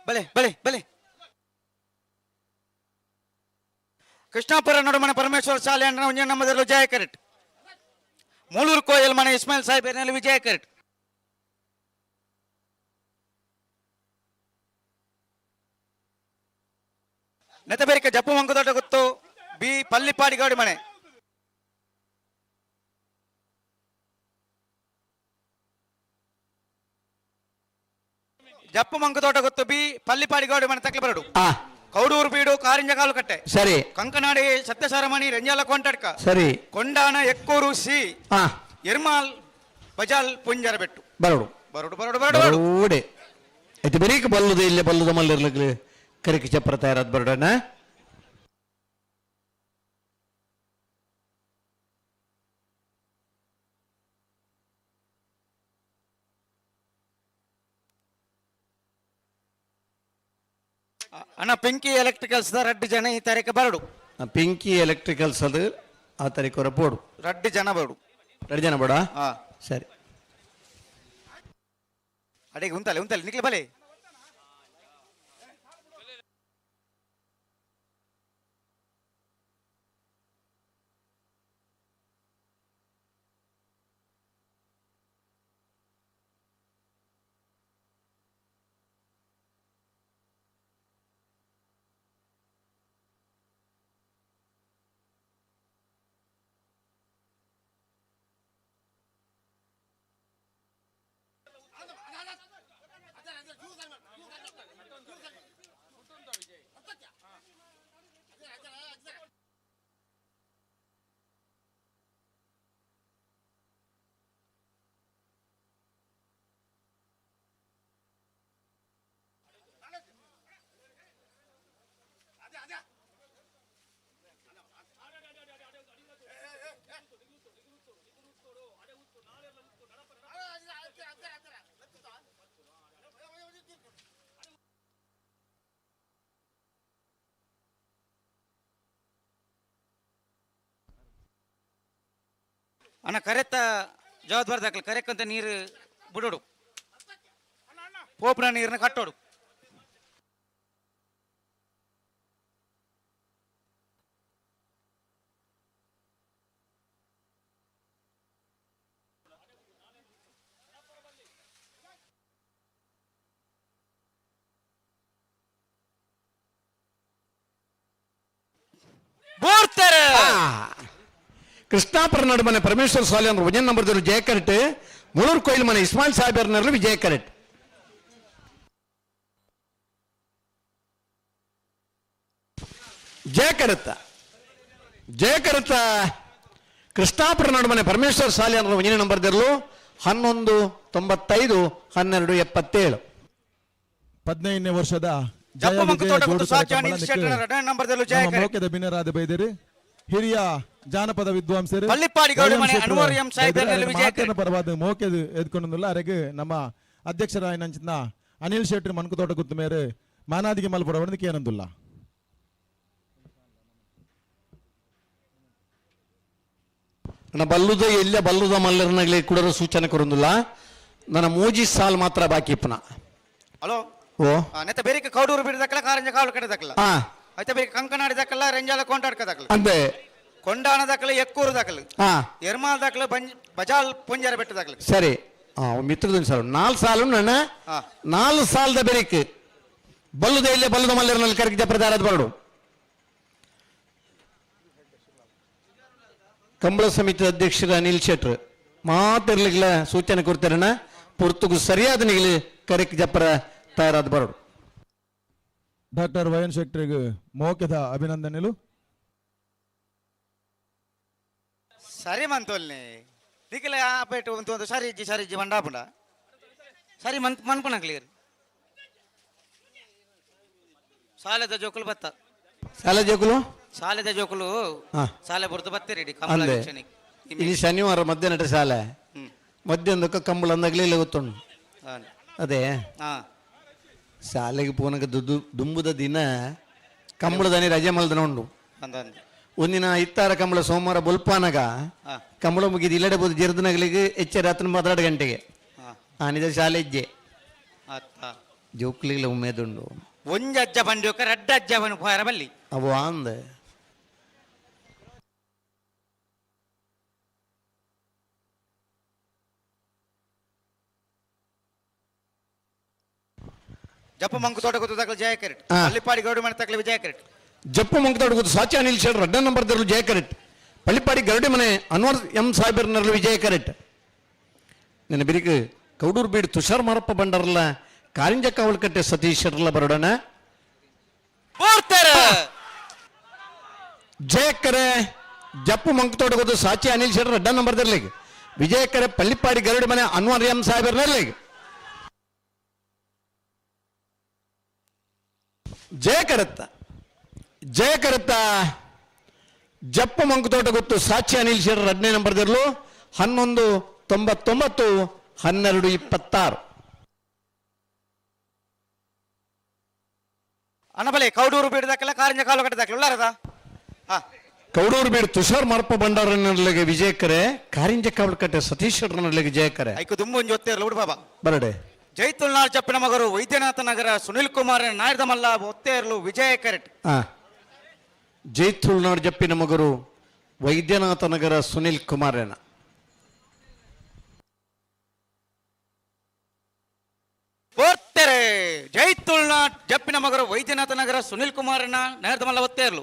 ಬಲೆ ಬಲೆ ಬಲೆ ಕೃಷ್ಣಾಪುರ ನಡುಮನೆ ಪರಮೇಶ್ವರ ಶಾಲೆ ಅಂಡ ಒಂಜ ನಮ್ಮದಲ್ಲೂ ಜಯ ಕರೆಕ್ಟ್ ಮೂಳೂರು ಕೋಯಲ್ ಮನೆ ಇಸ್ಮಾಯಿಲ್ ಸಾಹೇಬ್ ವಿಜಯ ಕರೆಕ್ಟ್ ನೆತಬೇರಿಕೆ ಜಪ್ಪು ಮಂಕದೊಡ್ಡ ಗೊತ್ತು ಬಿ ಪಲ್ಲಿಪಾಡಿ ಗೌಡಿ ಮನೆ ಜಪ್ಪು ಮಂಕದೊಡ್ಡ ಗೊತ್ತು ಬಿ ಪಲ್ಲಿಪಾಡಿ ಗೌಡಿ ಮನೆ ತಕ್ಕಲಿ ಬರಡು ಕೌಡೂರು ಬೀಡು ಕಾರಿಂಜ ಕಾಲು ಕಟ್ಟೆ ಸರಿ ಕಂಕನಾಡಿ ಸತ್ಯಸಾರಮಣಿ ರೆಂಜಾಲ ಕೊಂಟಡ್ಕ ಸರಿ ಕೊಂಡಾಣ ಎಕ್ಕೂರು ಸಿ ಎರ್ಮಾಲ್ ಬಜಾಲ್ ಪುಂಜರ ಬೆಟ್ಟು ಬರಡು ಬರಡು ಬರಡು ಬರಡು ಬರಡು ಐತೆ ಬರೀಕ್ ಬಲ್ಲುದ ಇಲ್ಲೇ ಬಲ್ಲುದ ಮಲ್ಲಿರ್ಲಿಕ್ಕೆ ಕರಿಕೆ ಚಪ್ಪರ ತಯಾರಾದ ಬರಡನ ಅಣ್ಣ ಬೆಂಕಿ ಎಲೆಕ್ಟ್ರಿಕಲ್ಸ್ ರಡ್ಡು ಜನ ಈ ತಾರೀಕು ಬರಡು. ಪಿಂಕಿ ಎಲೆಕ್ಟ್ರಿಕಲ್ಸ್ ಅದು ಆ ತಾರೀಕು ಹೊರ ಬೋಡು ರಡ್ಡು ಜನ ಬರಡು. 2 ಜನ ಬೋಡ ಸರಿ. ಅಡಿಗೆ ಉಂತಲೆ ನಿಕ್ಲೆ ಬಲೆ. ಅಣ್ಣ ಕರೆತ್ತ ಜವಾಬ್ದಾರಿ ದಾಖಲೆ ಕರೆಕ್ಕಂತ ನೀರು ಬಿಡೋಡು, ಪೋಪ್ನ ನೀರನ್ನ ಕಟ್ಟೋಡು. ಕೃಷ್ಣಾಪುರ ನಡುಮನೆ ಪರಮೇಶ್ವರ ಸಾಲಿ ಅಂದ್ರೆ 1 ನಂಬರ್ ಜಯ ಕರೆಕ್ಟ್. ಮುಳೂರು ಕೊಯ್ಲು ಮನೆ ಇಸ್ಮಾಯಿಲ್ ಸಾಹೇಬರ್ನಲ್ಲಿ ವಿಜಯ ಕರೆಕ್ಟ್. ಜಯ ಕರೆತ್ತ ಕೃಷ್ಣಾಪುರ ನಡುಮನೆ ಪರಮೇಶ್ವರ ಸಾಲಿ ಅಂದ್ರೆ 1 ನಂಬರ್ 1195 1277. 15ನೇ ವರ್ಷದ ಮೋಕೆದ ಬಿನ್ನರಾದ ಬೈದೇರಿ ಹಿರಿಯ ಜಾನಪದ ವಿದ್ವಾಂಸರು ಪರವಾದ ಮೋಕೆದ ಎದ್ಕೊಂಡಿಲ್ಲ ಅರೆಗೆ ನಮ್ಮ ಅಧ್ಯಕ್ಷರಾಯನಂಚಿನ ಅನಿಲ್ ಶೆಟ್ಟಿ ಮನ್ಕುತೋಟ ಗುತ್ತ ಮೇರೆ ಮಾನಾದಿಗೆ ಮಲ್ಪಡವನಿಗೆ ಏನಂದಿಲ್ಲ. ಬಲ್ಲುದ ಎಲ್ಲ ಬಲ್ಲುದ ಮಲ್ಲರ್ನಗಳಿಗೆ ಕೂಡ ಸೂಚನೆ ಕೊರೊಂದಿಲ್ಲ. ನನ್ನ ಮೂಜಿ ಸಾಲ್ ಮಾತ್ರ ಬಾಕಿ ಇಪ್ಪನ. ಹಲೋ ಓ ನೆತ್ತ ಬೇರೆ ಕೌಡೂರು ಬಿಡದಕ್ಕಲ್ಲ ಕಾರಂಜ ಕಾವಲು ಕಡೆದಕ್ಕಲ್ಲ ಐತೆ ಬೇರೆ ಕಂಕನಾಡಿ ದಕ್ಕಲ್ಲ ರೆಂಜಾಲ ಕೊಂಡಾಡ್ಕದಕ್ಕಲ್ಲ ಅಂದೆ ಕೊಂಡಾಣ ದಕ್ಕಲ್ಲ ಎಕ್ಕೂರು ದಕ್ಕಲ್ಲ ಎರ್ಮಾಲ್ ದಕ್ಕಲ್ಲ ಬಜಾಲ್ ಪುಂಜಾರ ಬೆಟ್ಟದಕ್ಕಲ್ಲ. ಸರಿ ಮಿತ್ರದ ಸರ್ 4 ಸಾಲು ನನ್ನ 4 ಸಾಲದ ಬೆರಿಕ್ ಬಲ್ಲುದ ಇಲ್ಲೇ ಬಲ್ಲುದ ಮಲ್ಲರ್ನಲ್ಲಿ ಕರಗಿದ ಪ್ರಚಾರದ ಬರಡು ಕಂಬಳ ಸಮಿತಿ ಅಧ್ಯಕ್ಷರ ಅನಿಲ್ ಶೆಟ್ರು ಮಾತಿರ್ಲಿಲ್ಲ ಸೂಚನೆ ಕೊಡ್ತಾರಣ್ಣ. ಪುರ್ತುಗು ಸರಿಯಾದ ನಿಗಲಿ ಕರೆಕ್ ಜಪ್ಪರ ತಯಾರಾದ ಬರೋಡು. ಡಾಕ್ಟರ್ ವೈಎನ್ ಶೆಟ್ರಿಗೆ ಮೋಕೆದ ಅಭಿನಂದನೆಗಳು. ಸರಿ ಮಂತೋಲ್ನಿ ನಿಖಿಲ ಆಪೇಟು ಒಂದು ಸರಿಜ್ಜಿ ಮಂಡಾಪುಂಡ ಸರಿ ಮನ್ಪುಣ ಕ್ಲಿಯರ್ ಸಾಲೆದ ಜೋಕುಲು ಬತ್ತ ಸಾಲೆದ ಜೋಕುಲು ಸಾಲೆ ಬುರ್ದು ಬತ್ತೀರಿ ಕಮಲ ವೀಕ್ಷಣೆಗೆ. ಇಲ್ಲಿ ಶನಿವಾರ ಮಧ್ಯಾಹ್ನ ಶಾಲೆ ಮಧ್ಯಾಹ್ನಕ್ಕ ಕಂಬಳ ಅಂದಾಗಲೇ ಗೊತ್ತುಂಡು ಅದೇ ಶಾಲೆಗೆ ಪೋನಕ ದುಂಬುದ ದಿನ ಕಂಬಳದನಿ ರಜೆ ಮಲ್ದನ ಉಂಡು. ಒಂದಿನ ಇತ್ತಾರ ಕಂಬಳ ಸೋಮವಾರ ಬೊಲ್ಪಾನಾಗ ಕಂಬಳ ಮುಗಿದು ಇಲ್ಲಡೆ ಬೋದು ಜರ್ದನಗಳಿಗೆ ಎಚ್ಚರ ರಾತ್ರಿ 12 ಗಂಟೆಗೆ ಆನಿದ ಶಾಲೆ ಇಜ್ಜೆ ಜೋಕ್ಲಿಗಳ ಉಮೇದುಂಡು. ಒಂಜಜ್ಜ ಬಂಡಿ ರಡ್ಡ ಅಜ್ಜ ಬಲ್ಲಿ ಅವು ಅಂದ ಜಪ್ಪ ಮಂಕು ತೋಟ ಗೊತ್ತು ತಕ್ಕಲ ಜಯ ಕರೆಕ್ಟ್ ಪಳ್ಳಿಪಾಡಿ ಗೌಡಿ ಮನೆ ತಕ್ಕಲ ವಿಜಯ ಕರೆಕ್ಟ್ ಜಪ್ಪ ಮಂಕು ತೋಟ ಗೊತ್ತು ಸಾಚಿ ಅನಿಲ್ ಶೆಟ್ಟಿ 2 ನಂಬರ್ ಜಯ ಕರೆಕ್ಟ್. ಪಳ್ಳಿಪಾಡಿ ಗರುಡಿ ಮನೆ ಅನ್ವರ್ ಎಂ ಸಾಹೇಬರ್ನಲ್ಲಿ ವಿಜಯ ಕರೆಕ್ಟ್. ನನ್ನ ಬಿರಿಕ್ ಕೌಡೂರು ಬೀಡು ತುಷಾರ್ ಮಾರಪ್ಪ ಬಂಡಾರಲ್ಲ ಕಾರಿಂಜ ಕಾವಲ್ಕಟ್ಟೆ ಸತೀಶ್ ಶೆಟ್ರಲ್ಲ ಬರೋಡಣ ಜಯಕರೆ ಜಪ್ಪು ಮಂಕು ತೋಟ ಗೊತ್ತು ಸಾಚಿ ಅನಿಲ್ ಶೆಟ್ಟಿ 2 ನಂಬರ್ ವಿಜಯಕರೆ ಪಳ್ಳಿಪಾಡಿ ಗರುಡಿ ಮನೆ ಅನ್ವರ್ ಎಂ ಸಾಹೇಬರ್ನಲ್ಲಿ ಜಯ ಕರುತ್ತ ಜಪ್ಪ ಮಂಕು ತೋಟ ಗೊತ್ತು ಸಾಕ್ಷಿ ಅನಿಲ್ ಶೆಟ್ಟಿ 2ನೇ ನಂಬರ್ 1199 1226. ಅನಬಲೆ ಕೌಡೂರು ಬೀಡದಕ್ಕಲ್ಲ ಕಾರಿಂಜ ಕಾಲು ಕಟ್ಟದಕ್ಕಲ್ಲ ಉಳ್ಳಾರದ ಕೌಡೂರು ಬೀಡು ತುಷಾರ್ ಮಾರಪ್ಪ ಭಂಡಾರನಲ್ಲಿಗೆ ವಿಜಯಕರೆ ಕಾರಿಂಜ ಕಾವಲಕಟ್ಟೆ ಸತೀಶ್ ಶೆಟ್ಟರ್ನಲ್ಲಿಗೆ ಜಯಕರೆ ಐಕು ದುಂಬು ಒಂಜಿ ಒತ್ತೇರ್ಲ ಉಡು ಬಾಬಾ ಬರಡೆ ಜೈತುಲ್ನಾಳ್ ಚಪ್ಪಿನ ಮಗರು ವೈದ್ಯನಾಥ ನಗರ ಸುನಿಲ್ ಕುಮಾರ್ ನಾಯರ್ದ ಮಲ್ಲ ಒತ್ತೇರ್ಲು ವಿಜಯ ಕರೆಟ್ ಜೈತುಲ್ನಾಡ್ ಜಪ್ಪಿನ ಮಗರು ವೈದ್ಯನಾಥ ನಗರ ಸುನಿಲ್ ಕುಮಾರನ ಓದ್ತಾರೆ ಜೈತುಲ್ನಾಡ್ ಜಪ್ಪಿನ ಮಗರು ವೈದ್ಯನಾಥ ನಗರ ಸುನಿಲ್ ಕುಮಾರನ ನಾಯರ್ದ ಮಲ್ಲ ಒತ್ತೇರ್ಲು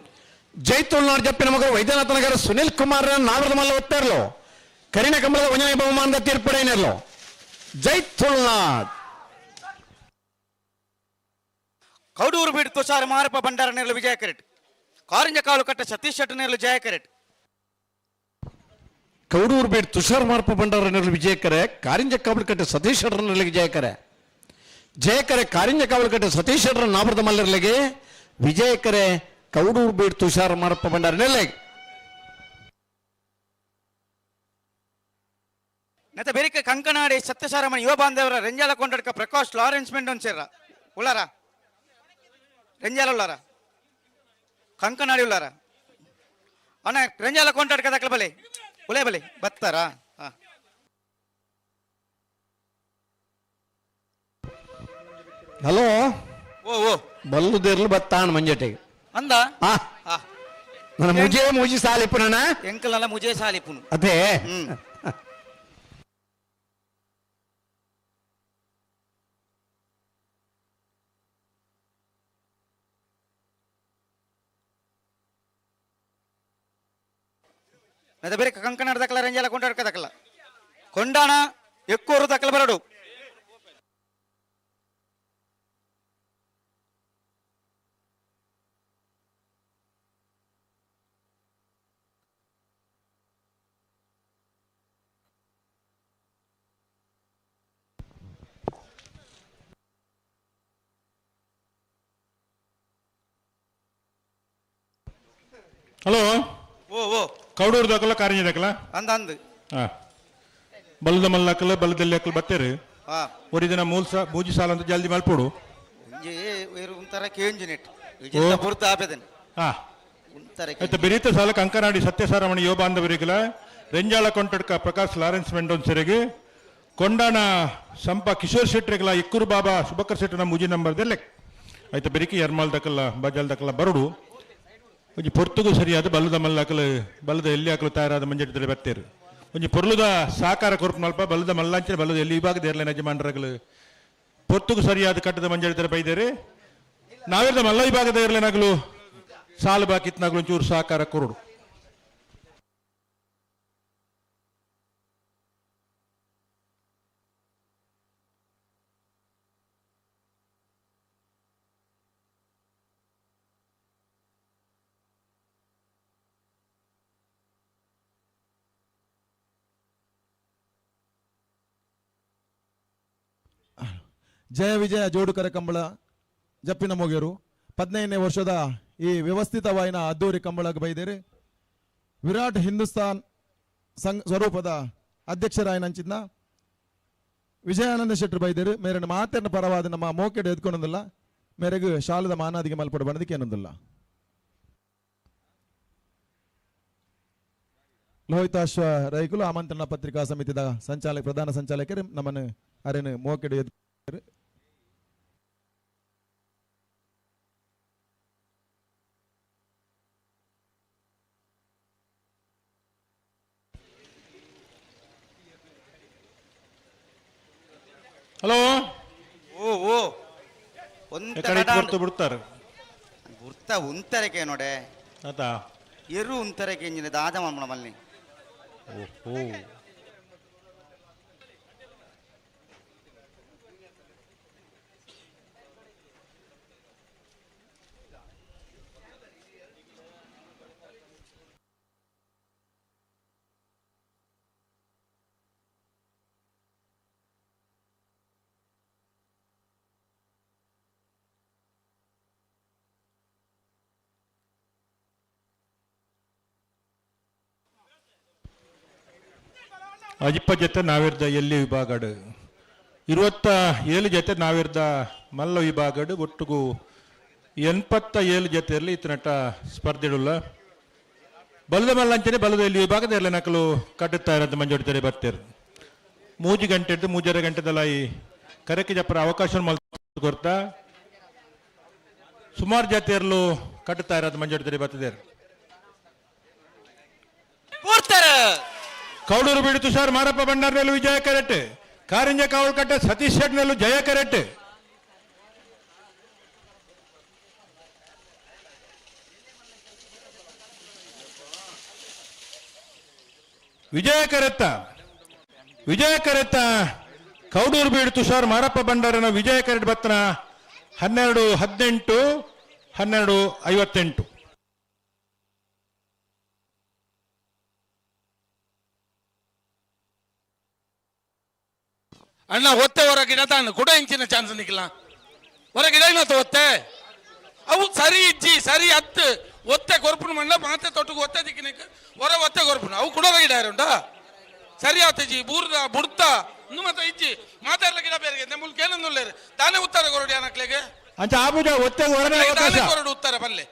ಜೈತುಲ್ನಾಡ್ ಜಪ್ಪಿನ ಮಗರು ವೈದ್ಯನಾಥ ನಗರ ಸುನಿಲ್ ಕುಮಾರನ ನಾವರದ ಮಲ್ಲ ಒತ್ತೇರ್ಲು ಕರಿನ ಕಂಬಳದ ಒಂಜನೇ ಬಹುಮಾನದ ತೀರ್ಪಡೇನೇರ್ಲು ಜೈತುಲ್ನಾಡ್ ಕೌಡೂರು ಬೀಡು ತುಷಾರ ಮಾರಪ್ಪ ಭಂಡಾರ ನೇರ್ಲು ವಿಜಯ ಕರೆಟ್ ಕಾರಿಂಜ ಕಾಲು ಕಟ್ಟ ಸತೀಶ್ ಶೆಟ್ಟಿ ನೇರ್ಲು ಜಯ ಕರೆಟ್ ಕೌಡೂರು ಬೀಡು ತುಷಾರ್ ಮಾರಪ್ಪ ಭಂಡಾರನಲ್ಲಿ ವಿಜಯಕರೆ ಕಾರಿಂಜ ಕಾವಲಕಟ್ಟೆ ಸತೀಶ್ ಶೆಟ್ಟರ್ನಲ್ಲಿ ಜಯಕರೆ ಜಯಕರೆ ಕಾರಿಂಜ ಕಾವಲಕಟ್ಟೆ ಸತೀಶ್ ಶೆಟ್ಟರ್ ನಾಬರದ ಮಲ್ಲರ್ಲಿಗೆ ವಿಜಯಕರೆ ಕೌಡೂರು ಬೀಡು ತುಷಾರ್ ಮಾರಪ್ಪ ಭಂಡಾರನಲ್ಲಿ ನೆತ ಬೆರಿಕೆ ಕಂಕನಾಡಿ ಸತ್ಯಸಾರಮಣಿ ಯುವ ಬಾಂಧವರ ರೆಂಜಾಲ ಕೊಂಡಡ್ಕ ಪ್ರಕಾಶ್ ಲಾರೆನ್ಸ್ ಮೆಂಡೋನ್ ಸೇರ ಉಳ್ಳಾರ ರೆಂಜಾಲ ಉಳ್ಳಾರ ಕಂಕನಾಡಿ ಉಳ್ಳಾರ ಅಣ್ಣ ರೆಂಜಾಲ ಕೊಂಡಡ್ಕ ದಕ್ಕಲ ಬಲೆ ಉಳೆ ಬಲೆ ಬತ್ತಾರ ಹಲೋ ಓ ಬಲ್ಲುದೇರ್ಲು ಬತ್ತಾಣ ಮಂಜಟಿಗೆ ಅಂದ ನನ್ನ ಮುಜಿ ಸಾಲಿಪುನ ಎಂಕಲಲ್ಲ ಮುಜೆ ಸಾಲಿಪುನು ಅದೇ ನೆತ ಬೇರೆ ಕಂಕನಾಡ ದಕ್ಕಲ ರೆಂಜಾಲ ಕೊಂಡಡ್ಕ ದಕ್ಕಲ ಕೊಂಡಾಣ ಎಕ್ಕೂರು ದಕ್ಕಲ ಬರಡು ಹಲೋ ಓ ಕೌಡೂರು ದಕ್ಕಲ ಕಾರಿಂಜ ದಕ್ಕಲ ಅಂದ ಅಂದ್ ಬಲದ ಮಲ್ಲಕ್ಕಲ ಬಲದಲ್ಲಿ ಅಕ್ಕಲ್ ಬತ್ತೇರು ಹಾ ಒರಿದಿನ ಮೂಜಿ ಸಾಲ ಅಂತ ಜಲ್ದಿ ಮಲ್ಪೋಡು ಒಂಥರ ಕೇಂಜಿನೆಟ್ ವಿಜಯ ಪೂರ್ತ ಆಪೇದನೆ ಹಾ ಒಂಥರ ಆಯ್ತು ಬೆರೀತ ಸಾಲ ಕಂಕನಾಡಿ ಸತ್ಯಸಾರಮಣಿ ಯುವ ಬಾಂಧವರಿಗಲ ರೆಂಜಾಳ ಕೊಂಟಡ್ಕ ಪ್ರಕಾಶ್ ಲಾರೆನ್ಸ್ ಮೆಂಡೋನ್ ಸೆರೆಗೆ ಕೊಂಡಾಣ ಸಂಪ ಕಿಶೋರ್ ಶೆಟ್ರಿಗಲ ಇಕ್ಕೂರು ಬಾಬಾ ಸುಬಕರ್ ಶೆಟ್ಟನ ಮುಜಿ ನಂಬರ್ ದೆಲ್ಲೆ ಆಯ್ತು ಬೆರಿಕಿ ಯರ್ಮಾಲ್ ದಕ್ಕಲ್ಲ ಬಜಾಲ್ ದಕ್ಕಲ್ಲ ಬರಡು ಒಂಜಿ ಪೊರ್ತುಗೂ ಸರಿಯಾದ ಬಲ್ಲದ ಮಲ್ಲಾಕಲು ಬಲ್ಲದ ಎಲ್ಲಿ ಹಾಕಲು ತಯಾರಾದ ಮಂಜಟ್ಟಿದ್ರೆ ಬರ್ತೇರು ಒಂಜಿ ಪೊರ್ಲುದ ಸಾಕಾರ ಕೊರಪು ಮಲ್ಪ ಬಲ್ಲದ ಮಲ್ಲಾಂಚಿನ ಬಲ್ಲದ ಎಲ್ಲಿ ವಿಭಾಗದ ಏರ್ಲೈನ್ ಯಜಮಾನರಗಳು ಪೊರ್ತುಗೂ ಸರಿಯಾದ ಕಟ್ಟದ ಮಂಜಟ್ಟಿದ್ರೆ ಬೈದೇರು ನಾವಿರದ ಮಲ್ಲ ವಿಭಾಗದ ಏರ್ಲೈನಾಗಲು ಸಾಲು ಬಾಕಿತ್ನಾಗಲು ಒಂಚೂರು ಸಾಕಾರ ಕೊರಡು ಜಯ ವಿಜಯ ಜೋಡುಕರ ಕಂಬಳ ಜಪ್ಪಿನ ಮೊಗೆರು 15ನೇ ವರ್ಷದ ಈ ವ್ಯವಸ್ಥಿತವಾಯಿನ ಅದ್ದೂರಿ ಕಂಬಳಕ್ಕೆ ಬೈದೇರಿ ವಿರಾಟ್ ಹಿಂದೂಸ್ತಾನ್ ಸ್ವರೂಪದ ಅಧ್ಯಕ್ಷರಾಯನಂಚಿದ್ನ ವಿಜಯಾನಂದ ಶೆಟ್ಟರು ಬೈದೇರು ಮೇರೆ ಮಾತೇನ ಪರವಾದ ನಮ್ಮ ಮೋಕೆಡ್ ಎದ್ಕೊಂಡೊಂದಿಲ್ಲ ಮೇರೆಗೆ ಶಾಲದ ಮಾನಾದಿಗೆ ಮಲ್ಪಡ ಬಣ್ಣದಕ್ಕೆ ಏನೊಂದಿಲ್ಲ ಲೋಹಿತಾಶ್ವ ರೈಕುಲು ಆಮಂತ್ರಣ ಪತ್ರಿಕಾ ಸಮಿತಿದ ಪ್ರಧಾನ ಸಂಚಾಲಕರು ನಮ್ಮನ್ನು ಅರೇನು ಮೋಕೆಡ್ ಎದ್ ಹಲೋ ಓ ಬಿಡ್ತಾರೆ ಗುರ್ತ ಉಂತರಕ್ಕೆ ನೋಡೆ ಆತಾ ಎರು ಉಂತರಕ್ಕೆ ಇಂಜಿನ ದಾದ ಮಾಡ್ಮಣ ಮಲ್ಲಿ ಓಹೋ ಅಜಿಪ್ಪ ಜೊತೆ ನಾವಿರ್ದ ಎಲ್ಲಿ ವಿಭಾಗಡು 27 ಜೊತೆ ನಾವಿರ್ದ ಮಲ್ಲ ವಿಭಾಗಡು ಒಟ್ಟಿಗೂ 87 ಜೊತೆಯಲ್ಲಿ ಇತನಟ ಸ್ಪರ್ಧೆಡುಲ್ಲ ಬಲದ ಮಲ್ಲಂಚನೆ ಬಲದಲ್ಲಿ ವಿಭಾಗದಲ್ಲಿ ನಕಲು ಕಟ್ಟುತ್ತಾ ಇರೋದು ಮಂಜೋಡಿತಾರೆ ಬರ್ತಾರೆ 3 ಗಂಟೆದ್ದು 3.5 ಗಂಟೆದಲ್ಲ ಈ ಕರೆಕ್ಕೆ ಜಪ್ಪರ ಅವಕಾಶ ಕೊಡ್ತಾ ಸುಮಾರು ಜಾತಿಯರಲು ಕಟ್ಟುತ್ತಾ ಇರೋದು ಮಂಜೋಡಿತಾರೆ ಬರ್ತಿದ್ದಾರೆ ಕೌಡೂರು ಬೀಡು ತುಷಾರ್ ಮಾರಪ್ಪ ಭಂಡಾರ್ನಲ್ಲೂ ವಿಜಯ ಕರೆಟ್ ಕಾರಿಂಜ ಕಾವಲ್ಕಟ್ಟ ಸತೀಶ್ ಶೆಟ್ನಲ್ಲೂ ಜಯ ಕರೆಟ್ ವಿಜಯ ಕರೆತ್ತ ಕೌಡೂರು ಬೀಡು ತುಷಾರ್ ಮಾರಪ್ಪ ಭಂಡಾರನ ವಿಜಯ ಕರೆಟ್ ಬತ್ತನ 12:18 12:58 ಅಣ್ಣ ಒತ್ತೆ ಹೊರಗಿಡ ತಾನು ಕೂಡ ಇಂಚಿನ ಚಾನ್ಸ್ ನಿಕ್ಲ ಹೊರಗಿಡ ಒತ್ತೆ ಅವು ಸರಿ ಇಜ್ಜಿ ಸರಿ ಹತ್ತು ಒತ್ತೆ ಕೊರಪುನ ಮಂಡ ಮಾತೆ ತೊಟ್ಟಿಗೆ ಒತ್ತೆ ದಿಕ್ಕಿನಕ್ಕೆ ಹೊರ ಒತ್ತೆ ಕೊರಪುನ ಅವು ಕೂಡ ಗಿಡ ಇರುಂಟಾ ಸರಿ ಆತಜಿ ಬೂರ್ದ ಬುಡ್ತ ಇನ್ನು ಮತ್ತೆ ಇಜ್ಜಿ ಮಾತಾಡ್ಲ ಗಿಡ ಬೇರೆ ಮುಲ್ಕ ಏನಂದುಳ್ಳೇರು ತಾನೇ ಉತ್ತರ ಕೊರಡಿ ಅನ್ನಕ್ಲೆಗೆ ಅಂತ ಆಬುಜ ಒತ್ತೆ ಹೊರನೆ ಅವಕಾಶ ಕೊರಡು ಉತ್ತರ ಬಲ್ಲೆ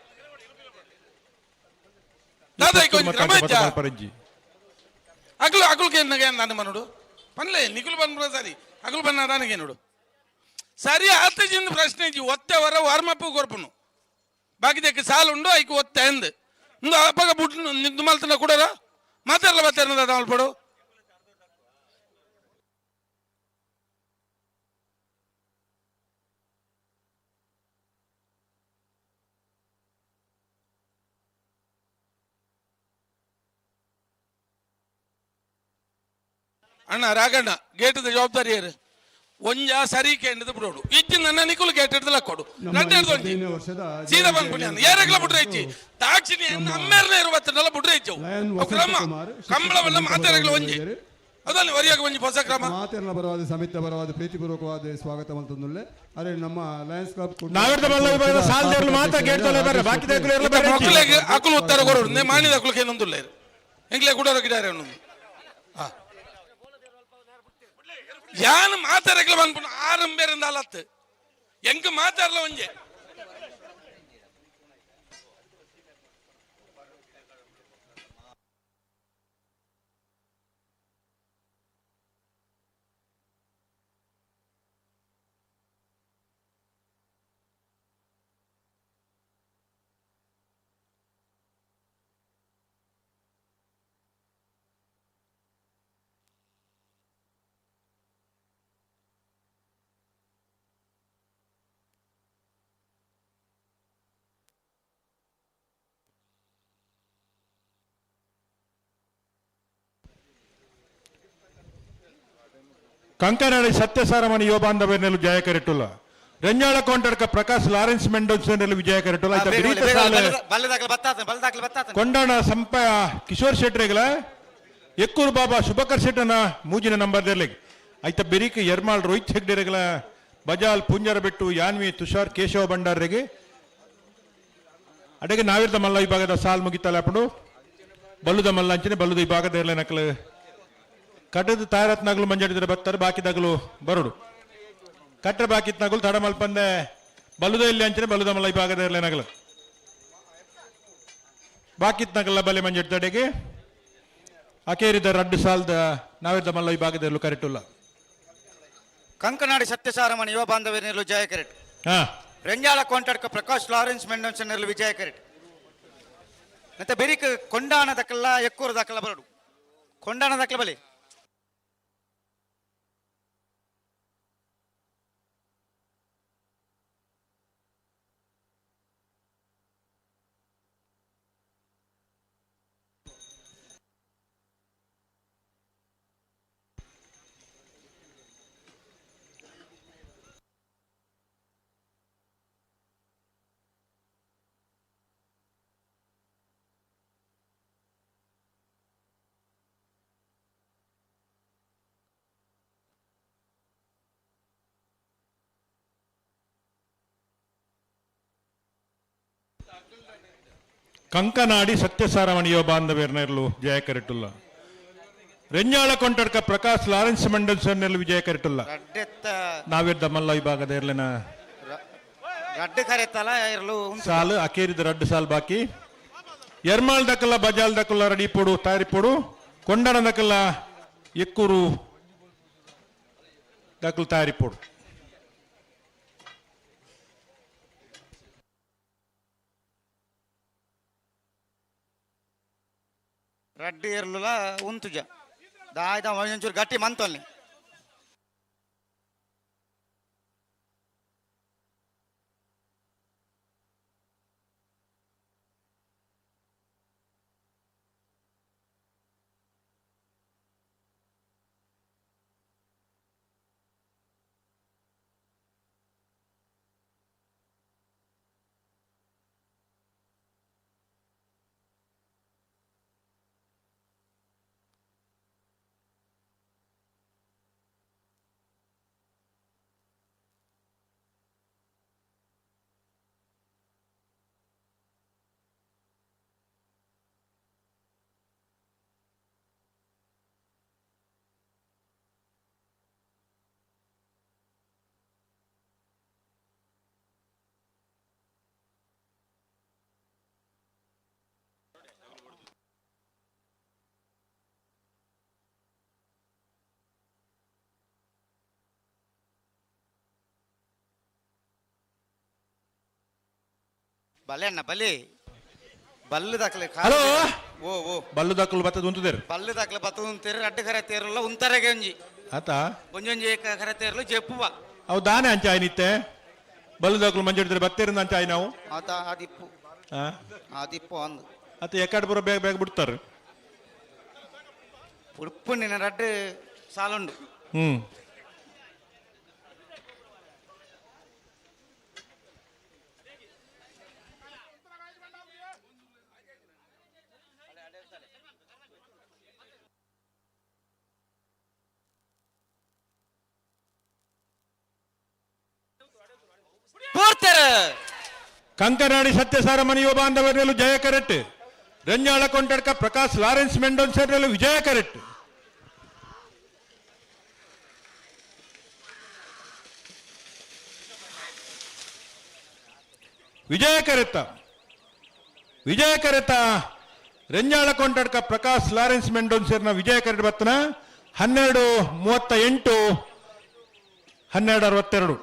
ಅಗಲು ಅಗಲ್ಗೆ ನಾನು ಮನುಡು ಪನ್ಲೆ ನಿಗುಲು ಬಂದ್ಬಿಡ ಸರಿ ಅಗಲು ಬನ್ನ ನನಗೆ ನೋಡು ಸರಿ ಆತಜಿಂದ ಪ್ರಶ್ನೆ ಇಜ್ಜಿ ಒತ್ತೆ ಹೊರ ವಾರ್ಮಪ್ಪು ಕೊರಪುನು ಬಾಕಿದಕ್ಕೆ ಸಾಲು ಉಂಡು ಐಕು ಒತ್ತೆ ಅಂದ್ ಇಂದು ಅಪ್ಪಗ ಬುಟ್ ನಿಂದು ಮಲ್ತನ ಕೊಡರ ಮಾತಾಡಲ ಬತ್ತೇನದ ಮಲ್ಪಡು ಅಣ್ಣ ರಾಗಣ್ಣ ಗೇಟದ ಜವಾಬ್ದಾರಿ ಯಾರು ಒಂಜ ಸರಿ ಕೇಂದ್ರದ ಬಿಡೋಡು ಇಜ್ಜಿ ನನ್ನ ನಿಕುಲು ಗೇಟ್ ಹಿಡ್ದಲ್ಲ ಕೊಡು ಸೀದಾ ಬಂದ್ಬಿಡಿ ಏರಗ್ಲ ಬಿಡ್ರೆ ಇಜ್ಜಿ ತಾಕ್ಷಿಣಿ ಅಮ್ಮೇರ್ನ ಇರುವತ್ತನ್ನೆಲ್ಲ ಬಿಡ್ರೆ ಇಜ್ಜವು ಕ್ರಮ ಕಂಬಳವೆಲ್ಲ ಮಾತಾಡಗ್ಲ ಒಂಜಿ ಅದನ್ನು ವರಿಯಾಗ ಒಂಜಿ ಹೊಸ ಕ್ರಮ ಮಾತೆರ್ನ ಬರವಾದ ಸಮಿತ ಬರವಾದ ಪ್ರೀತಿಪೂರ್ವಕವಾದ ಸ್ವಾಗತ ಮಲ್ತೊಂದುಲ್ಲೆ ಅರೆ ನಮ್ಮ ಲಯನ್ಸ್ ಕ್ಲಬ್ ನಾವಿರ್ದ ಬಲ್ಲ ಸಾಲ್ದೇರ್ಲು ಮಾತಾ ಗೇಟ್ದಲ್ಲ ಬರ ಬಾಕಿ ದಕ್ಕಲೆರ್ಲ ಬರ ಮಕ್ಕಳಿಗೆ ಅಕುಲು ಉತ್ತರ ಕೊರೋಡು ನೇ ಮಾಣಿದ ಅಕುಲಕ್ಕೆ ಏನೊಂದುಲ್ಲ ಎಂಗ್ಲೇ ಕೂಡ ಗಿಡಾರೆ ಅನ್ನೊಂದು ಯಾನು ಮಾತಾಡಕ್ಲ ಬಂದ್ಬಿಟ್ಟು ಆರಂಬೇರಿಂದ ಅಲತ್ತು ಎಂಕ ಮಾತಾಡಲ ಒಂಜೆ ಕಂಕನಾಡಿ ಸತ್ಯಸಾರಮಣಿ ಯುವ ಬಾಂಧವ್ಯನಲ್ಲೂ ಜಯ ಕರೆಟ್ಟುಲ್ಲ ರೆಂಜಾಳ ಕೌಂಟರ್ಕ ಪ್ರಕಾಶ್ ಲಾರೆನ್ಸ್ ಮೆಂಡೋನ್ಸನಲ್ಲಿ ವಿಜಯ ಕರೆಟ್ಟುಲ್ಲ ಕೊಂಡಾಣ ಸಂಪ ಕಿಶೋರ್ ಶೆಟ್ರಿಗಳ ಎಕ್ಕೂರು ಬಾಬಾ ಶುಭಕರ್ ಶೆಟ್ಟನ ಮೂಜಿನ ನಂಬರ್ದಲ್ಲಿ ಐತ ಬೆರಿಕ್ ಯರ್ಮಾಳ್ ರೋಹಿತ್ ಹೆಗ್ಡೆರೆಗಳ ಬಜಾಲ್ ಪುಂಜರ ಬೆಟ್ಟು ಯಾನ್ವಿ ತುಷಾರ್ ಕೇಶವ ಭಂಡಾರಿಗೆ ಅಡೆಗೆ ನಾವಿರ್ದ ಮಲ್ಲ ವಿಭಾಗದ ಸಾಲ್ ಮುಗಿತಲ್ಲ ಅಪ್ಪಡು ಬಲ್ಲುದ ಮಲ್ಲ ಅಂಚನೆ ಬಲ್ಲುದ ವಿಭಾಗದ ನಕಲು ಕಟ್ಟದ ತಾರತ್ನಾಗಲು ಮಂಜಾಡಿದ್ರೆ ಬರ್ತಾರೆ ಬಾಕಿದಾಗಲು ಬರೋಡು ಕಟ್ಟರೆ ಬಾಕಿತ್ನಾಗಲು ತಡ ಮಲ್ಪಂದೆ ಬಲ್ಲುದ ಇಲ್ಲಿ ಅಂಚನೆ ಬಲ್ಲುದ ಮಲ್ಲ ವಿಭಾಗದ ಇರ್ಲೇನಾಗಲು ಬಾಕಿತ್ನಾಗಲ್ಲ ಬಲೆ ಮಂಜಾಡ್ತಡೆಗೆ ಅಕೇರಿದ ರಡ್ಡು ಸಾಲ್ದ ನಾವಿರ್ದ ಮಲ್ಲ ವಿಭಾಗದಲ್ಲೂ ಕರೆಕ್ಟುಲ್ಲ ಕಂಕನಾಡಿ ಸತ್ಯಸಾರಮಣಿ ಯುವ ಬಾಂಧವ್ಯನಲ್ಲೂ ಜಯ ಕರೆಟ್ ರೆಂಜಾಳ ಕೊಂಟಡ್ಕ ಪ್ರಕಾಶ್ ಲಾರೆನ್ಸ್ ಮೆಂಡೋನ್ಸನ್ನಲ್ಲೂ ವಿಜಯ ಕರೆಟ್ ಮತ್ತೆ ಬೆರಿಕ್ ಕೊಂಡಾಣ ದಕ್ಕಲ್ಲ ಎಕ್ಕೂರು ದಕ್ಕಲ್ಲ ಬರಡು ಕೊಂಡಾಣ ದಕ್ಕಲ ಬಲಿ ಕಂಕನಾಡಿ ಸತ್ಯಸಾರಮಣಿ ಯುವ ಬಾಂಧವ್ಯರ್ನಲ್ಲೂ ಜಯ ಕರೆಟ್ಟುಲ್ಲ ರೆಂಜಾಳ ಕೊಂಟಡ್ಕ ಪ್ರಕಾಶ್ ಲಾರೆನ್ಸ್ ಮೆಂಡೋನ್ಸನ್ನಲ್ಲೂ ವಿಜಯ ಕರೆಟ್ಟುಲ್ಲ ನಾವಿರ್ದ ಮಲ್ಲ ವಿಭಾಗದ ಇರ್ಲಿನ ಗಡ್ಡೆ ಕರೆತಲ ಇರಲು ಸಾಲು ಅಕೇರಿದ ರಡ್ಡು ಸಾಲು ಬಾಕಿ ಎರ್ಮಾಳ್ ದಕ್ಕಲ್ಲ ಬಜಾಲ್ ದಕ್ಕಲ್ಲ ರೆಡಿ ಪೋಡು ತಯಾರಿ ಪೋಡು ಕೊಂಡನ ದಕ್ಕಲ್ಲ ಎಕ್ಕೂರು ದಕ್ಕಲು ತಯಾರಿ ಪೋಡು ರಡ್ಡಿ ಇರ್ಲುಲ ಉಂತುಜ ದಾಯ್ದ ಒಂಚೂರು ಗಟ್ಟಿ ಮಂತಲ್ಲಿ ಬಲೆ ಅಣ್ಣ ಬಲೆ ಬಲ್ಲು ದಾಖಲೆ ಹಲೋ ಓ ಓ ಬಲ್ಲು ದಕ್ಕಲು ಬತ್ತದ ಉಂತದೇರು ಬಲ್ಲು ದಾಖಲೆ ಬತ್ತ ಉಂತೇರು ರಡ್ಡು ಕರೆ ತೇರಲ್ಲ ಉಂತರೆಗೆ ಒಂಜಿ ಆತ ಒಂಜೊಂಜಿ ಕರೆ ತೇರಲು ಜಪ್ಪುವ ಅವು ದಾನೆ ಅಂಚ ಆಯ್ನಿತ್ತೆ ಬಲ್ಲು ದಕ್ಕಲು ಮಂಜಾಡಿದ್ರೆ ಬತ್ತೇರಿಂದ ಅಂಚ ಆಯ್ ನಾವು ಆತ ಆದಿಪ್ಪು ಆದಿಪ್ಪು ಅಂದು ಅತ್ತ ಎಕ್ಕಡ ಬರೋ ಬೇಗ ಬೇಗ ಬಿಡ್ತಾರೆ ಉಡುಪು ನಿನ್ನ ರಡ್ಡು ಸಾಲುಂಡು ಕಂಕನಾಡಿ ಸತ್ಯಸಾರ ಮನೆಯೋ ಬಾಂಧವರಲ್ಲೂ ಜಯ ಕರೆಟ್ ರಂಜಾಳ ಕೊಂಡಡ್ಕ ಪ್ರಕಾಶ್ ಲಾರೆನ್ಸ್ ಮೆಂಡೋನ್ ಸೇರಲು ವಿಜಯ ಕರೆಟ್ ವಿಜಯ ಕರೆತ ರಂಜಾಳ ಕೊಂಡಡ್ಕ ಪ್ರಕಾಶ್ ಲಾರೆನ್ಸ್ ಮೆಂಡೋನ್ ಸೇರ್ನ ವಿಜಯ ಕರೆಟ್ ಬತ್ತನ 12:38 12:62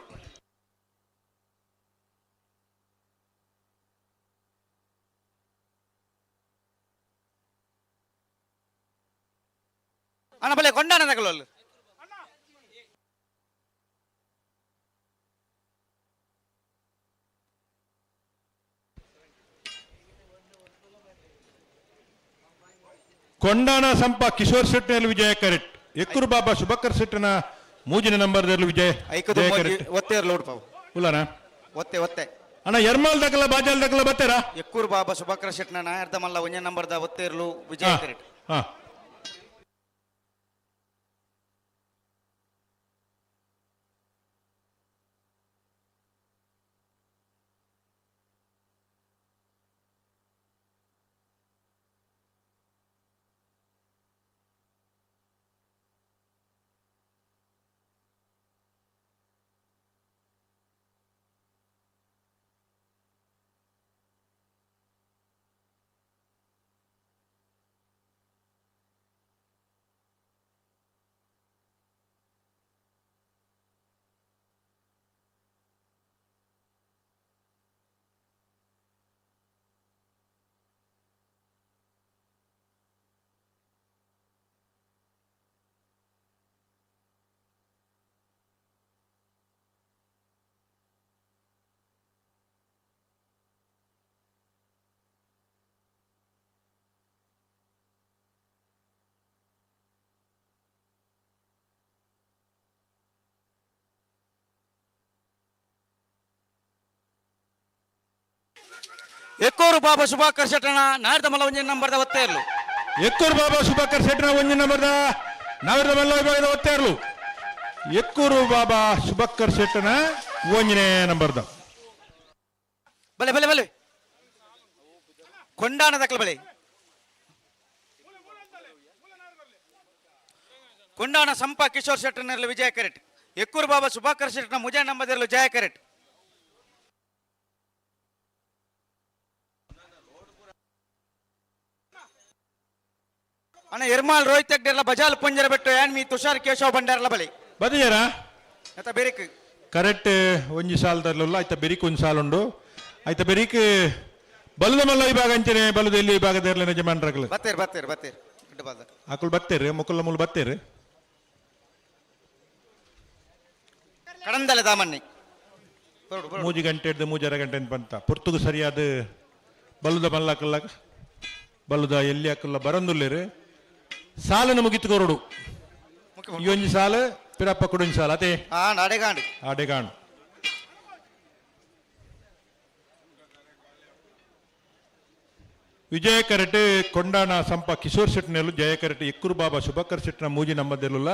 ಅಣ್ಣ ಬಲೆ ಕೊಂಡಾನ ತಗೊಳ್ಳಲು ಕೊಂಡಾಣ ಸಂಪ ಕಿಶೋರ್ ಶೆಟ್ಟಿನಲ್ಲಿ ವಿಜಯ ಕರೆಟ್ ಎಕ್ಕೂರು ಬಾಬಾ ಶುಭಕರ್ ಶೆಟ್ಟಿನ ಮೂಜಿನ ನಂಬರ್ದಲ್ಲಿ ವಿಜಯ ಒತ್ತೇರ್ಲು ಉಡ್ಪಾವು ಉಲ್ಲನ ಒತ್ತೆ ಒತ್ತೆ ಅಣ್ಣ ಎರ್ಮಾಲ್ ದಕ್ಕಲ ಬಾಜಾಲ್ ದಕ್ಕಲ ಬತ್ತೇರಾ ಎಕ್ಕೂರು ಬಾಬಾ ಶುಭಕರ್ ಶೆಟ್ನ ನಾಯರ್ದ ಮಲ್ಲ ಒಂಜೆ ನಂಬರ್ದ ಒತ್ತೇರ್ಲು ವಿಜಯ ಕರೆಟ್ ಹಾ ಎಕ್ಕೂರು ಬಾಬಾ ಶುಭಾಕರ್ ಶೆಟ್ಟಣ ನಾಯರ್ದ ಮಲ್ಲ ಒಂಜೆ ನಂಬರ್ದ ಒತ್ತೇರ್ಲು ಎಕ್ಕೂರು ಬಾಬಾ ಶುಭಾಕರ್ ಶೆಟ್ಟಿನ ಒಂಜೆ ನಂಬರ್ದ ನಾಯರ್ದ ಮಲ್ಲ ವಿಭಾಗದ ಒತ್ತೇರ್ಲು ಎಕ್ಕೂರು ಬಾಬಾ ಶುಭಾಕರ್ ಶೆಟ್ಟನ ಒಂಜನೇ ನಂಬರ್ದ ಬಲೆ ಬಲೆ ಬಲೆ ಕೊಂಡಾನ ದಕ್ಕಲ ಬಲೆ ಕೊಂಡಾಣ ಸಂಪ ಕಿಶೋರ್ ಶೆಟ್ಟನಲ್ಲಿ ವಿಜಯ ಕರೆಟ್ ಎಕ್ಕೂರು ಬಾಬಾ ಶುಭಾಕರ್ ಶೆಟ್ಟನ ಮುಜೆ ನಂಬರ್ದಲ್ಲೂ ಜಯ ಕರೆಟ್ ಅಣ್ಣ ಎರ್ಮಾಲ್ ರೋಹಿತ್ ಹೆಗ್ಡೆರ್ಲ ಬಜಾಲ್ ಪುಂಜರ ಬೆಟ್ಟು ಯಾನ್ವಿ ತುಷಾರ್ ಕೇಶವ ಬಂಡಾರ್ಲ ಬಲಿ ಬದಿಯರ ಎತ್ತ ಬೆರಿಕ್ ಕರೆಕ್ಟ್ ಒಂಜಿ ಸಾಲದಲ್ಲ ಆಯ್ತ ಬೆರಿಕ್ ಒಂದು ಸಾಲ ಉಂಡು ಆಯ್ತ ಬೆರಿಕ್ ಬಲದ ಮಲ್ಲ ವಿಭಾಗ ಅಂಚನೆ ಬಲದ ಎಲ್ಲಿ ವಿಭಾಗದ ಯಜಮಾನರಾಗಲು ಬತ್ತೇರ್ ಬತ್ತೇರ್ ಬತ್ತೇರ್ ಆಕುಲ್ ಬತ್ತೇರಿ ಮುಕ್ಕುಲ್ಲ ಮುಲ್ ಬತ್ತೇರಿ ಕಡಂದಲೆ ದಾಮಣ್ಣಿ ಮೂಜಿ ಗಂಟೆ ಹಿಡ್ದು ಮೂಜರ ಗಂಟೆ ಅಂತ ಬಂತ ಪುರ್ತುಗು ಸರಿಯಾದ ಬಲುದ ಮಲ್ಲಕ್ಕಲ್ಲ ಬಲುದ ಎಲ್ಲಿ ಹಾಕಲ್ಲ ಬರಂದುಲ್ಲೇರು ಸಾಲನ್ನು ಮುಗಿತುಕೊರಡು ಈ ಒಂಜಿ ಸಾಲ ಪಿರಪ್ಪ ಕುಡೊಂಜಿ ಸಾಲ ಅದೇ ಅಡೆಗಾಂಡು ಅಡೆಗಾಂಡು ವಿಜಯ ಕರೆಟ್ ಕೊಂಡಾಣ ಸಂಪ ಕಿಶೋರ್ ಶೆಟ್ನೆಲು ಜಯ ಕರೆಟ್ ಎಕ್ಕೂರು ಬಾಬಾ ಶುಭಕರ್ ಶೆಟ್ನ ಮೂಜಿ ನಮ್ಮದೆಲ್ಲ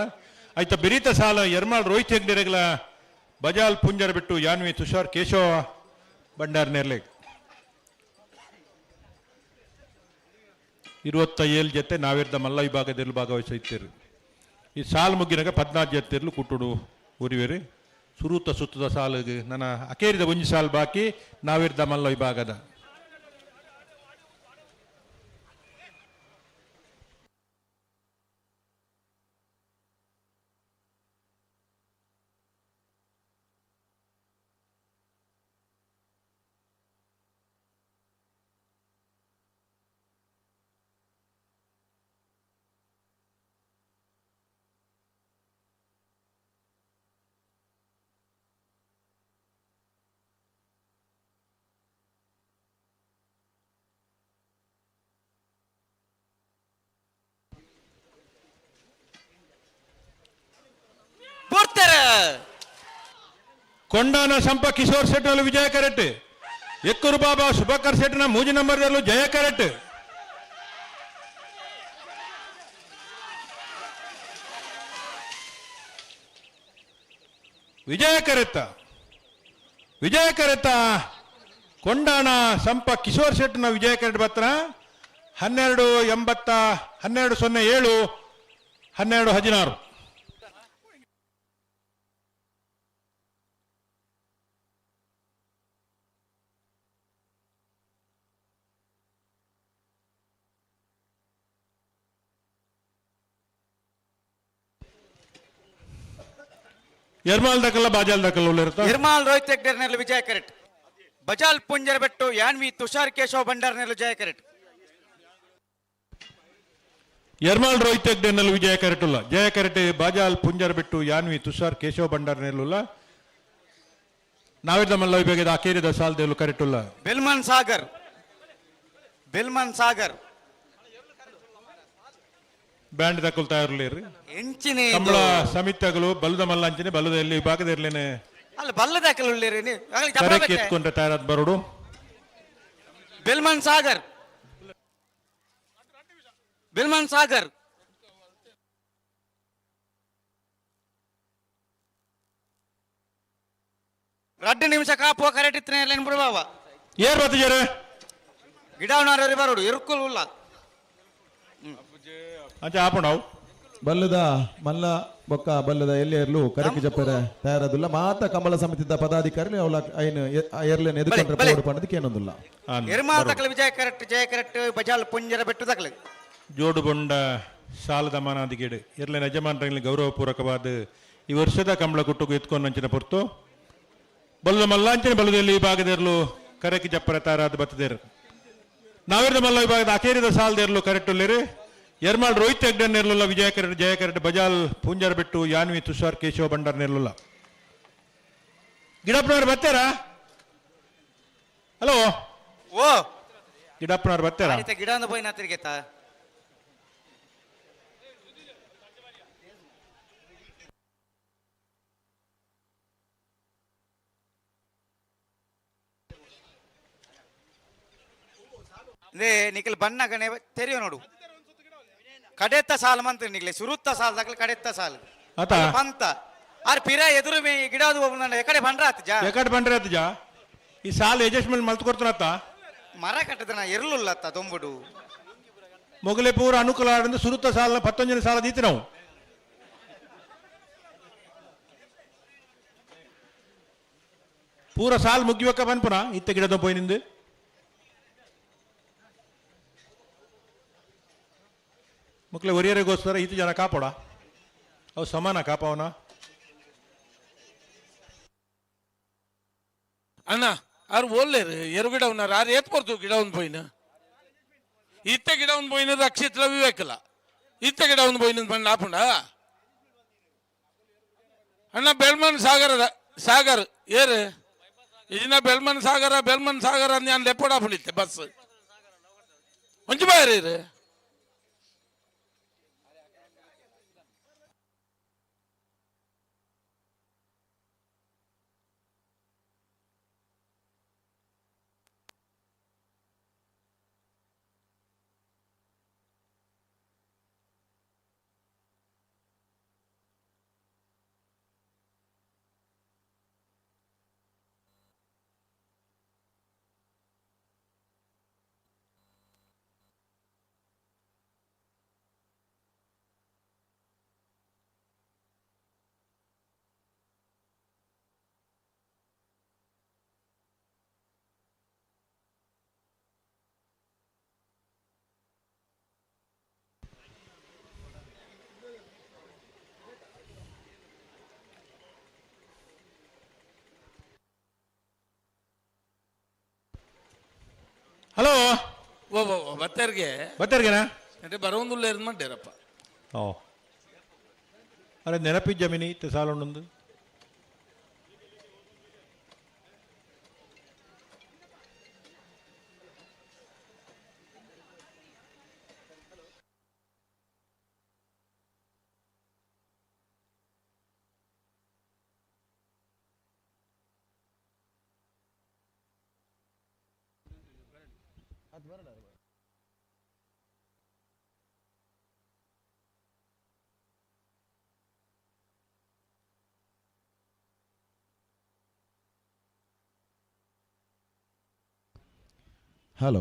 ಆಯ್ತ ಬೆರೀತ ಸಾಲ ಎರ್ಮಾಳ್ ರೋಹಿತ್ ಹೆಗ್ಡೆರೆಗಳ ಬಜಾಲ್ ಪುಂಜರ ಬಿಟ್ಟು ಯಾನ್ವಿ ತುಷಾರ್ ಕೇಶವ ಬಂಡಾರ್ ನೆರ್ಲೆ 27 ಜೊತೆ ನಾವಿರ್ದ ಮಲ್ಲ ವಿಭಾಗದಲ್ಲಿ ಭಾಗವಹಿಸುತ್ತೀರಿ ಈ ಸಾಲು ಮುಗಿನಾಗ 14 ಜೊತೆರ್ಲು ಕುಟ್ಟುಡು ಊರಿವೇರಿ ಸುರುತ ಸುತ್ತದ ಸಾಲಿಗೆ ನನ್ನ ಅಕೇರಿದ ಒಂಜಿ ಸಾಲು ಬಾಕಿ ನಾವಿರ್ದ ಮಲ್ಲ ವಿಭಾಗದ ಕೊಂಡಾನ ಸಂಪ ಕಿಶೋರ್ ಶೆಟ್ನಲ್ಲೂ ವಿಜಯ ಕರೆಟ್ ಎಕ್ಕೂರು ಬಾಬಾ ಶುಭಕರ್ ಶೆಟ್ನ ಮೂಜಿ ನಂಬರ್ದಲ್ಲೂ ಜಯ ಕರೆಟ್ ವಿಜಯ ಕರೆತ ಕೊಂಡಾಣ ಸಂಪ ಕಿಶೋರ್ ಶೆಟ್ನ ವಿಜಯ ಕರೆಟ್ ಬತ್ರ 1280 1207 1216 ಎರ್ಮಾಲ್ ದಕ್ಕಲ್ಲ ಬಾಜಾಲ್ ದಕ್ಕಲ್ಲ ಎರ್ಮಾಲ್ ರೋಹಿತ್ ಹೆಗ್ಡೆರ್ನೆಲು ವಿಜಯ ಕರೆಟ್ ಬಜಾಲ್ ಪುಂಜರ ಬೆಟ್ಟು ಯಾನ್ವಿ ತುಷಾರ್ ಕೇಶವ ಬಂಡಾರ್ನೆಲು ಜಯ ಕರೆಟ್ ಎರ್ಮಾಲ್ ರೋಹಿತ್ ಹೆಗ್ಡೆರ್ನೆಲು ವಿಜಯ ಕರೆಟುಲ್ಲ ಜಯ ಕರೆಟ್ ಬಾಜಾಲ್ ಪುಂಜರ ಬಿಟ್ಟು ಯಾನ್ವಿ ತುಷಾರ್ ಕೇಶವ ಬಂಡಾರ್ ನೆಲ್ಲ ನಾವಿದ್ದ ಮಲ್ಲ ವಿಭಾಗದ ಅಕೇರಿದ ಸಾಲದಲ್ಲೂ ಕರೆಟುಲ್ಲ ಬೆಲ್ಮನ್ ಸಾಗರ್ ಬ್ಯಾಂಡ್ ತಕೊಳ್ತಾ ಇರ್ಲಿ ಎಂಚಿನಿ ಕಂಬಳ ಸಮಿತಿಗಳು ಬಲದ ಮಲ್ಲ ಅಂಚಿನಿ ಬಲದ ಎಲ್ಲಿ ವಿಭಾಗದ ಇರ್ಲೇನೆ ಅಲ್ಲ ಬಲ್ಲದ ಹಾಕಲಿರಿ ಕರೆಕ್ಟ್ ಎತ್ಕೊಂಡ್ರೆ ತಯಾರಾದ ಬರೋಡು ಬೆಲ್ಮನ್ ಸಾಗರ್ 2 ನಿಮಿಷ ಕಾಪುವ ಕರೆಕ್ಟ್ ಇತ್ತನೆ ಎಲ್ಲ ಬಿಡುವ ಏರ್ ಬತ್ತಿಜಾರೆ ಗಿಡವನವರೇ ಬರೋಡು ಇರುಕುಲ್ಲ ಅಂಚೆ ಆಪಣವು ಬಲ್ಲದ ಮಲ್ಲ ಬೊಕ್ಕ ಬಲ್ಲದ ಎಲ್ಲಿಯರ್ಲು ಕರೆಕ್ಟ್ ಜಪ್ಪರ ತಯಾರದುಲ್ಲ ಮಾತ ಕಂಬಳ ಸಮಿತಿದ ಪದಾಧಿಕಾರಿ ಅವಳ ಐನು ಎರ್ಲೇನ್ ಎದುಕೊಂಡ್ರೆ ಪೋಡು ಪಂಡದಕ್ಕೆ ಏನೊಂದುಲ್ಲ ಎರ್ಮಾಲ್ ತಕಲ ವಿಜಯ ಕರೆಕ್ಟ್ ಬಜಾಲ್ ಪುಂಜರ ಬೆಟ್ಟು ತಕಲ ಜೋಡು ಬೊಂಡ ಸಾಲದ ಮಾನಾದಿಗೇಡು ಎರ್ಲೇನ್ ಯಜಮಾನರಲ್ಲಿ ಗೌರವಪೂರ್ವಕವಾದ ಈ ವರ್ಷದ ಕಂಬಳ ಕುಟ್ಟುಗು ಎತ್ಕೊಂಡು ಅಂಚಿನ ಪೊರ್ತು ಬಲ್ಲದ ಮಲ್ಲಾಂಚಿನ ಬಲದಲ್ಲಿ ಈ ಭಾಗದರ್ಲು ಕರೆಕ್ಟ್ ಜಪ್ಪರ ತಯಾರಾದ ಬತ್ತದೇರು ನಾವಿರದ ಮಲ್ಲ ವಿಭಾಗದ ಅಕೇರಿದ ಸಾಲದೇರ್ಲು ಕರೆಕ್ಟ್ ಉಳ್ಳೇರಿ ಎರ್ಮಾಳ್ ರೋಹಿತ್ ಹೆಗ್ಡೆ ನೆರ್ಲುಲ್ಲ ವಿಜಯ ಕರೆಟ್ ಬಜಾಲ್ ಪೂಂಜಾರ್ ಬಿಟ್ಟು ಯಾನ್ವಿ ತುಷಾರ್ ಕೇಶವ ಬಂಡಾರ್ ನೆರ್ಲುಲ್ಲ ಗಿಡಪ್ಪನವ್ರು ಬರ್ತಾರಾ ಹಲೋ ಓ ಗಿಡಪ್ಪನವ್ರು ಬರ್ತಾರಾ ಗಿಡ ಅಂದ ಪೋಯಿನ ತಿರುಗೇತ ನಿಖಿಲ್ ಬಣ್ಣ ಗಣೆ ತೆರೆಯೋ ನೋಡು ಕಡೆತ್ತ ಸಾಲ ಮಂತ್ರ ನಿಗ್ಲೆ ಸುರುತ್ತ ಸಾಲ ದಕ್ಲೆ ಕಡೆತ್ತ ಸಾಲ ಬಂತ ಆರ್ ಪಿರ ಎದುರು ಗಿಡದು ಎಕಡೆ ಬಂಡ್ರ ಜಾ ಈ ಸಾಲ ಅಡ್ಜಸ್ಟ್ಮೆಂಟ್ ಮಲ್ತು ಕೊಡ್ತಾನತ್ತ ಮರ ಕಟ್ಟದ ಇರ್ಲುಲ್ಲತ್ತ ದೊಂಬುಡು ಮೊಗಲೆ ಪೂರ ಅನುಕೂಲ ಆಡಿಂದ ಸುರುತ್ತ ಸಾಲ 11 ಸಾಲ ದೀತಿ ನಾವು ಪೂರ ಸಾಲ ಮುಗಿಬೇಕ ಬಂದ್ಪುನ ಇತ್ತ ಗಿಡದ ಪೋಯ್ ನಿಂದು ಮಕ್ಕಳು ಒರಿಯರಿಗೋಸ್ಕರ ಈತ ಜನ ಕಾಪಾಡ ಅವು ಸಮಾನ ಕಾಪಾವನ ಅಣ್ಣ ಅವ್ರು ಓಲ್ಲೇರು ಎರು ಗಿಡ ಉన్నారు ಆರು ಏತ್ ಬರ್ತು ಗಿಡ ಒಂದು ಪೋಯಿನ ಇತ್ತ ಗಿಡ ಒಂದು ಪೋಯಿನ ರಕ್ಷಿತ ವಿವೇಕಲ್ಲ ಇತ್ತ ಗಿಡ ಒಂದು ಪೋಯಿನ ಬಂದು ಆಪುಂಡ ಅಣ್ಣ ಬೆಳ್ಮನ್ ಸಾಗರ್ ಏರು ಇದನ್ನ ಬೆಳ್ಮನ್ ಸಾಗರ ನಾನು ಲೆಪ್ಪಡ ಆಪುಂಡಿತ್ತೆ ಬಸ್ ಒಂಚು ಬಾರಿ ಹಲೋ ಓ ಬತ್ತರ್ಗೆನಾ అంటే బరవందుల్లో ఎరమంటారప్ప ಓ ಅರೆ ನೆನಪಿ ಜಮೀನಿ ಇತ್ತು ಸಾಲ ಉಂಡು ಹಲೋ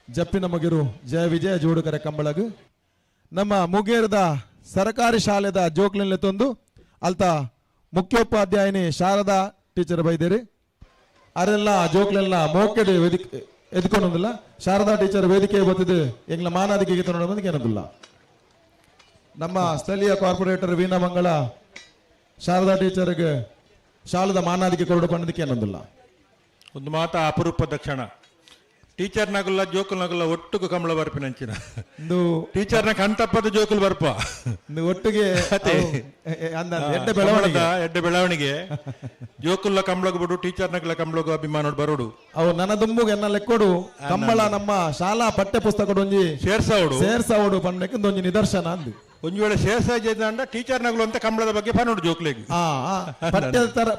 ಜಪ್ಪಿನ ಮಗಿರು ಜಯ ವಿಜಯ ಜೋಡುಕರ ಕಂಬಳಗು ನಮ್ಮ ಮುಗೇರದ ಸರ್ಕಾರಿ ಶಾಲೆದ ಜೋಕ್ಲಿನಲ್ಲಿ ತಂದು ಅಲ್ತ ಮುಖ್ಯೋಪಾಧ್ಯಾಯಿನಿ ಶಾರದಾ ಟೀಚರ್ ಬೈದೇರಿ ಅರೆಲ್ಲ ಜೋಕ್ಲೆಲ್ಲ ಮೋಕೆಡೆ ವೇದಿಕೆ ಎದ್ಕೊಂಡೊಂದಿಲ್ಲ ಶಾರದಾ ಟೀಚರ್ ವೇದಿಕೆ ಬತ್ತಿದ್ದು ಎಂಗ್ಲ ಮಾನಾದಿಗೆ ತೊಗೊಂಡು ಏನದಿಲ್ಲ ನಮ್ಮ ಸ್ಥಳೀಯ ಕಾರ್ಪೊರೇಟರ್ ವೀಣಾ ಮಂಗಳ ಶಾರದಾ ಟೀಚರ್ಗೆ ಶಾಲದ ಮಾನಾದಿಗೆ ಕೊರಡು ಪಂಡದಕ್ಕೆ ಏನೊಂದಿಲ್ಲ ಒಂದು ಮಾತ ಅಪರೂಪದ ಕ್ಷಣ ಟೀಚರ್ನಾಗಲ್ಲ ಜೋಕುಲ್ನಾಗಲ್ಲ ಒಟ್ಟಿಗೆ ಕಂಬಳ ಬರ್ಪಿನಂಚಿನ ಟೀಚರ್ನ ಕಣ್ತಪ್ಪದ ಜೋಕುಲ್ ಬರ್ಪ ಒಟ್ಟಿಗೆ ಎಡ್ಡೆ ಬೆಳವಣಿಗೆ ಜೋಕುಲ್ಲ ಕಂಬಳಗ ಬಿಡು ಟೀಚರ್ನಾಗಲ್ಲ ಕಂಬಳಗ ಅಭಿಮಾನ ಬರೋಡು ಅವು ನನ್ನ ದುಂಬುಗೆ ಎನ್ನ ಲೆಕ್ಕೋಡು ಕಂಬಳ ನಮ್ಮ ಶಾಲಾ ಪಠ್ಯ ಪುಸ್ತಕ ಒಂಜಿ ಸೇರ್ಸಾವಡು ಪಂಡಕ್ಕೆ ಒಂಜಿ ನಿದರ್ಶನ ಅಂದು ಒಂದು ವೇಳೆ ಸೇರ್ಸಾಜಂಡ ಟೀಚರ್ನಾಗಲು ಅಂತ ಕಂಬಳದ ಬಗ್ಗೆ ಪನೋಡು ಜೋಕ್ಲೆಗೆ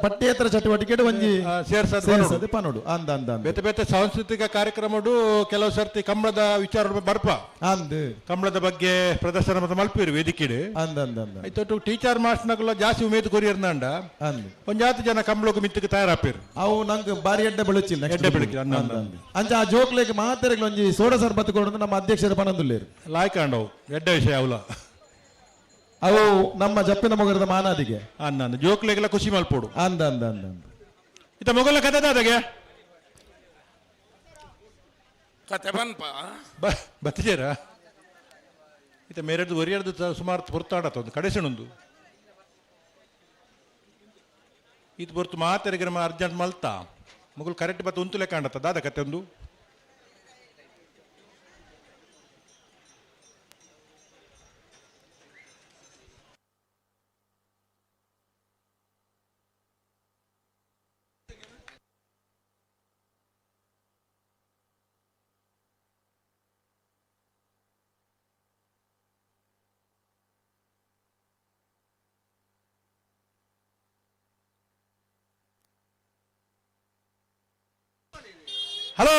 ಪಠ್ಯೇತರ ಚಟುವಟಿಕೆ ಒಂಜಿ ಸೇರ್ಸದೆ ಪನೋಡು ಅಂದ ಅಂದ ಬೇತೆ ಬೇತೆ ಸಾಂಸ್ಕೃತಿಕ ಕಾರ್ಯಕ್ರಮಡು ಕೆಲವು ಸರ್ತಿ ಕಂಬಳದ ವಿಚಾರ ಬರ್ಪ ಅಂದ್ ಕಂಬಳದ ಬಗ್ಗೆ ಪ್ರದರ್ಶನ ಮತ್ತೆ ಮಲ್ಪಿರು ವೇದಿಕೆ ಆಯ್ತು ಟೀಚರ್ ಮಾಸ್ಟರ್ನಾಗಲ್ಲ ಜಾಸ್ತಿ ಉಮೇದು ಕೊರಿಯರ್ನಾಂಡ ಒಂದ್ ಜಾತಿ ಜನ ಕಂಬಳಕ್ಕೆ ಮಿತ್ತಿಗೆ ತಯಾರಾಪಿರು ಅವು ನಂಗೆ ಬಾರಿ ಎಡ್ಡೆ ಬೆಳಚಿಲ್ಲ ಎಡ್ಡೆ ಬೆಳಕಿ ಅಂಚ ಆ ಜೋಕ್ಲೆಗೆ ಮಾತೆರೆಗಳು ಒಂಜಿ ಸೋಡ ಸರ್ಬತ್ ಕೊಡೋದು ನಮ್ಮ ಅಧ್ಯಕ್ಷರ ಪನಂದುಲ್ಲೇರು ಲಾಯ್ಕಾಂಡವು ಎಡ್ಡೆ ವಿಷಯ ಅವಲ ಅವು ನಮ್ಮ ಜಪ್ಪಿನ ಮೊಗರದ ಮಾನಾದಿಗೆ ಅಂದ ಜೋಕ್ಲೆಗೆಲ್ಲ ಖುಷಿ ಮಲ್ಪೋಡು ಅಂದ ಅಂದ ಅಂದ ಇತ್ತ ಮೊಗಲ ಕಥೆದಾದಾಗೆ ಕತೆ ಬನ್ಪ ಬತ್ತಿಜೇರ ಇತ್ತ ಮೇರೆದು ಒರಿಯರ್ದು ಸುಮಾರು ಪೊರ್ತಾಡತ್ತ ಒಂದು ಕಡೆಸಣೊಂದು ಇದು ಬರ್ತು ಮಾತೆರೆಗೆ ನಮ್ಮ ಅರ್ಜೆಂಟ್ ಮಲ್ತಾ ಮಗಳು ಕರೆಕ್ಟ್ ಬತ್ತು ಉಂತುಲೆ ಕಾಣತ್ತ ದಾದ ಕತೆ ಒಂದು ಹಲೋ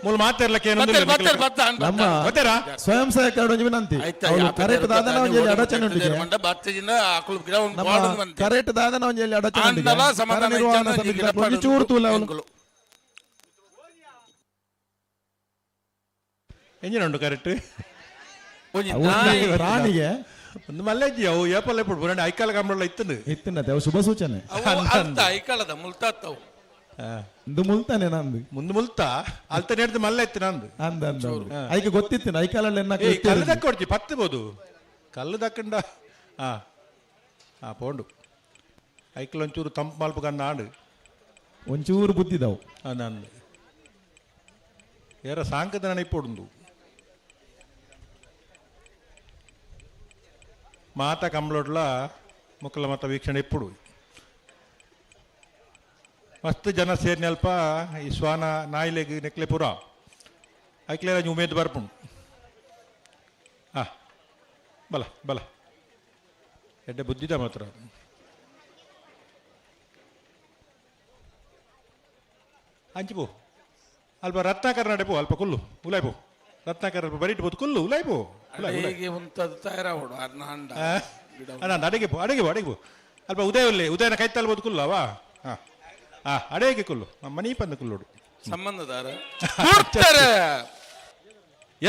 ಮೂಲ ಮಾತಾಡ್ಲಕ್ಕೆ ನಮ್ಮ ಸ್ವಯಂ ಸಹಾಯಕ ವಿನಂತಿ ಕರೆಕ್ಟ್ ದಾದನ ಒಂಜಿ ಅಡಚಣೆ ಕರೆಕ್ಟ್ ದಾದನ ಒಂಜಿ ಅಡಚಣೆ ಕಾರ್ಯನಿರ್ವಹಣಾ ಸಮಿತಿ ಚೂರು ತೂಲ ಎಂಜಿನ ಉಂಟು ಕರೆಕ್ಟ್ ರಾಣಿಗೆ ಒಂದು ಮಲ್ಲೆಜ್ಜಿ ಅವು ಏಪಲ್ಲ ಪುಡ್ ಐಕಾಲ ಕಂಬಳ ಇತ್ತಂದು ಅವು ಶುಭ ಸೂಚನೆ ಐಕಾಲದ ಮುಲ್ತಾತ್ತವು ಇಂದು ಮುಲ್ತಾನೆ ನಂದು ಮುಂದೆ ಮುಲ್ತಾ ಅಲ್ತ ನೆಡ್ದು ಮಲ್ಲ ಎತ್ತಿ ನಂದು ಅಂದ ಅಂದ ಐಕೆ ಗೊತ್ತಿತ್ತು ಐಕಾಲಲ್ಲಿ ಕಲ್ಲು ದಕ್ಕೊಡ್ತಿ ಪತ್ತಬಹುದು ಕಲ್ಲು ದಕ್ಕಂಡ ಪೋಂಡು ಐಕಲ್ ಒಂಚೂರು ತಂಪು ಮಲ್ಪ ಕನ್ನ ಆಡು ಒಂಚೂರು ಬುದ್ಧಿದಾವು ನಂದು ಏರ ಸಾಂಕದ ನೆನಪುಂಡು ಮಾತ ಕಂಬ್ಲೊಡ್ಲ ಮುಕ್ಕಲ ಮತ ವೀಕ್ಷಣೆ ಇಪ್ಪುಡು ಮಸ್ತ್ ಜನ ಸೇರಿನ ಅಲ್ಪ ಈ ಶ್ವಾನ ನಾಯಿಲೆಗ್ ನೆಕ್ಲೆ ಪುರ ಐಕ್ಲೆ ಉಮೇದ್ ಬರ್ಪುಂಡು ಬಲ ಬಲ ಎಡ್ಡೆ ಬುದ್ಧಿದ ಮಾತ್ರ ಹಂಚಿಪೋ ಅಲ್ಪ ರತ್ನಾಕರ ನಡೆಪೋ ಅಲ್ಪ ಕುಲ್ಲು ಉಲಾಯ್ಪೋ ರತ್ನಾಕರ ಅಲ್ಪ ಬರೀಟ್ ಬೋದು ಕುಲ್ಲು ಉಲಾಯ್ಪೋ ಅಡಗೆ ಅಲ್ಪ ಉದಯನ ಕೈತಲ್ಬೋದು ಕುಲ್ಲು ಅವಾ ಅಡೇಗೆ ಕುಲ್ಲು ನಮ್ಮ ಮನಿ ಪಂದ ಕುಲ್ಲೋಡು ಸಂಬಂಧದಾರ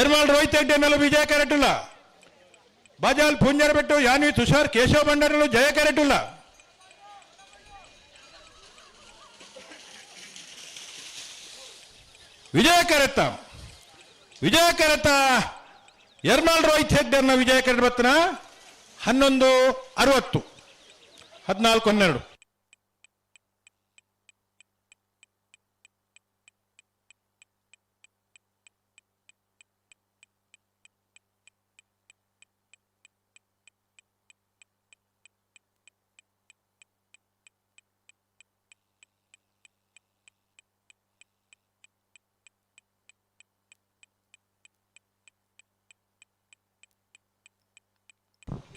ಎರ್ಮಾಳ್ ರೋಹಿತ್ ಹೆಗ್ಡೆ ಮೇಲೆ ವಿಜಯ ಕರೆಟುಲ್ಲ ಬಜಾಲ್ ಪುಂಜರ ಬೆಟ್ಟು ಯಾನ್ವಿ ತುಷಾರ್ ಕೇಶವ ಭಂಡಾರಲು ಜಯ ಕರೆಟುಲ್ಲ ವಿಜಯ ಕರೆತ ಎರ್ಮಾಳ್ ರೋಹಿತ್ ಹೆಗ್ಡೆರ್ನ ವಿಜಯ ಕರೆಟ್ ಬತ್ತನ 11:60 14:12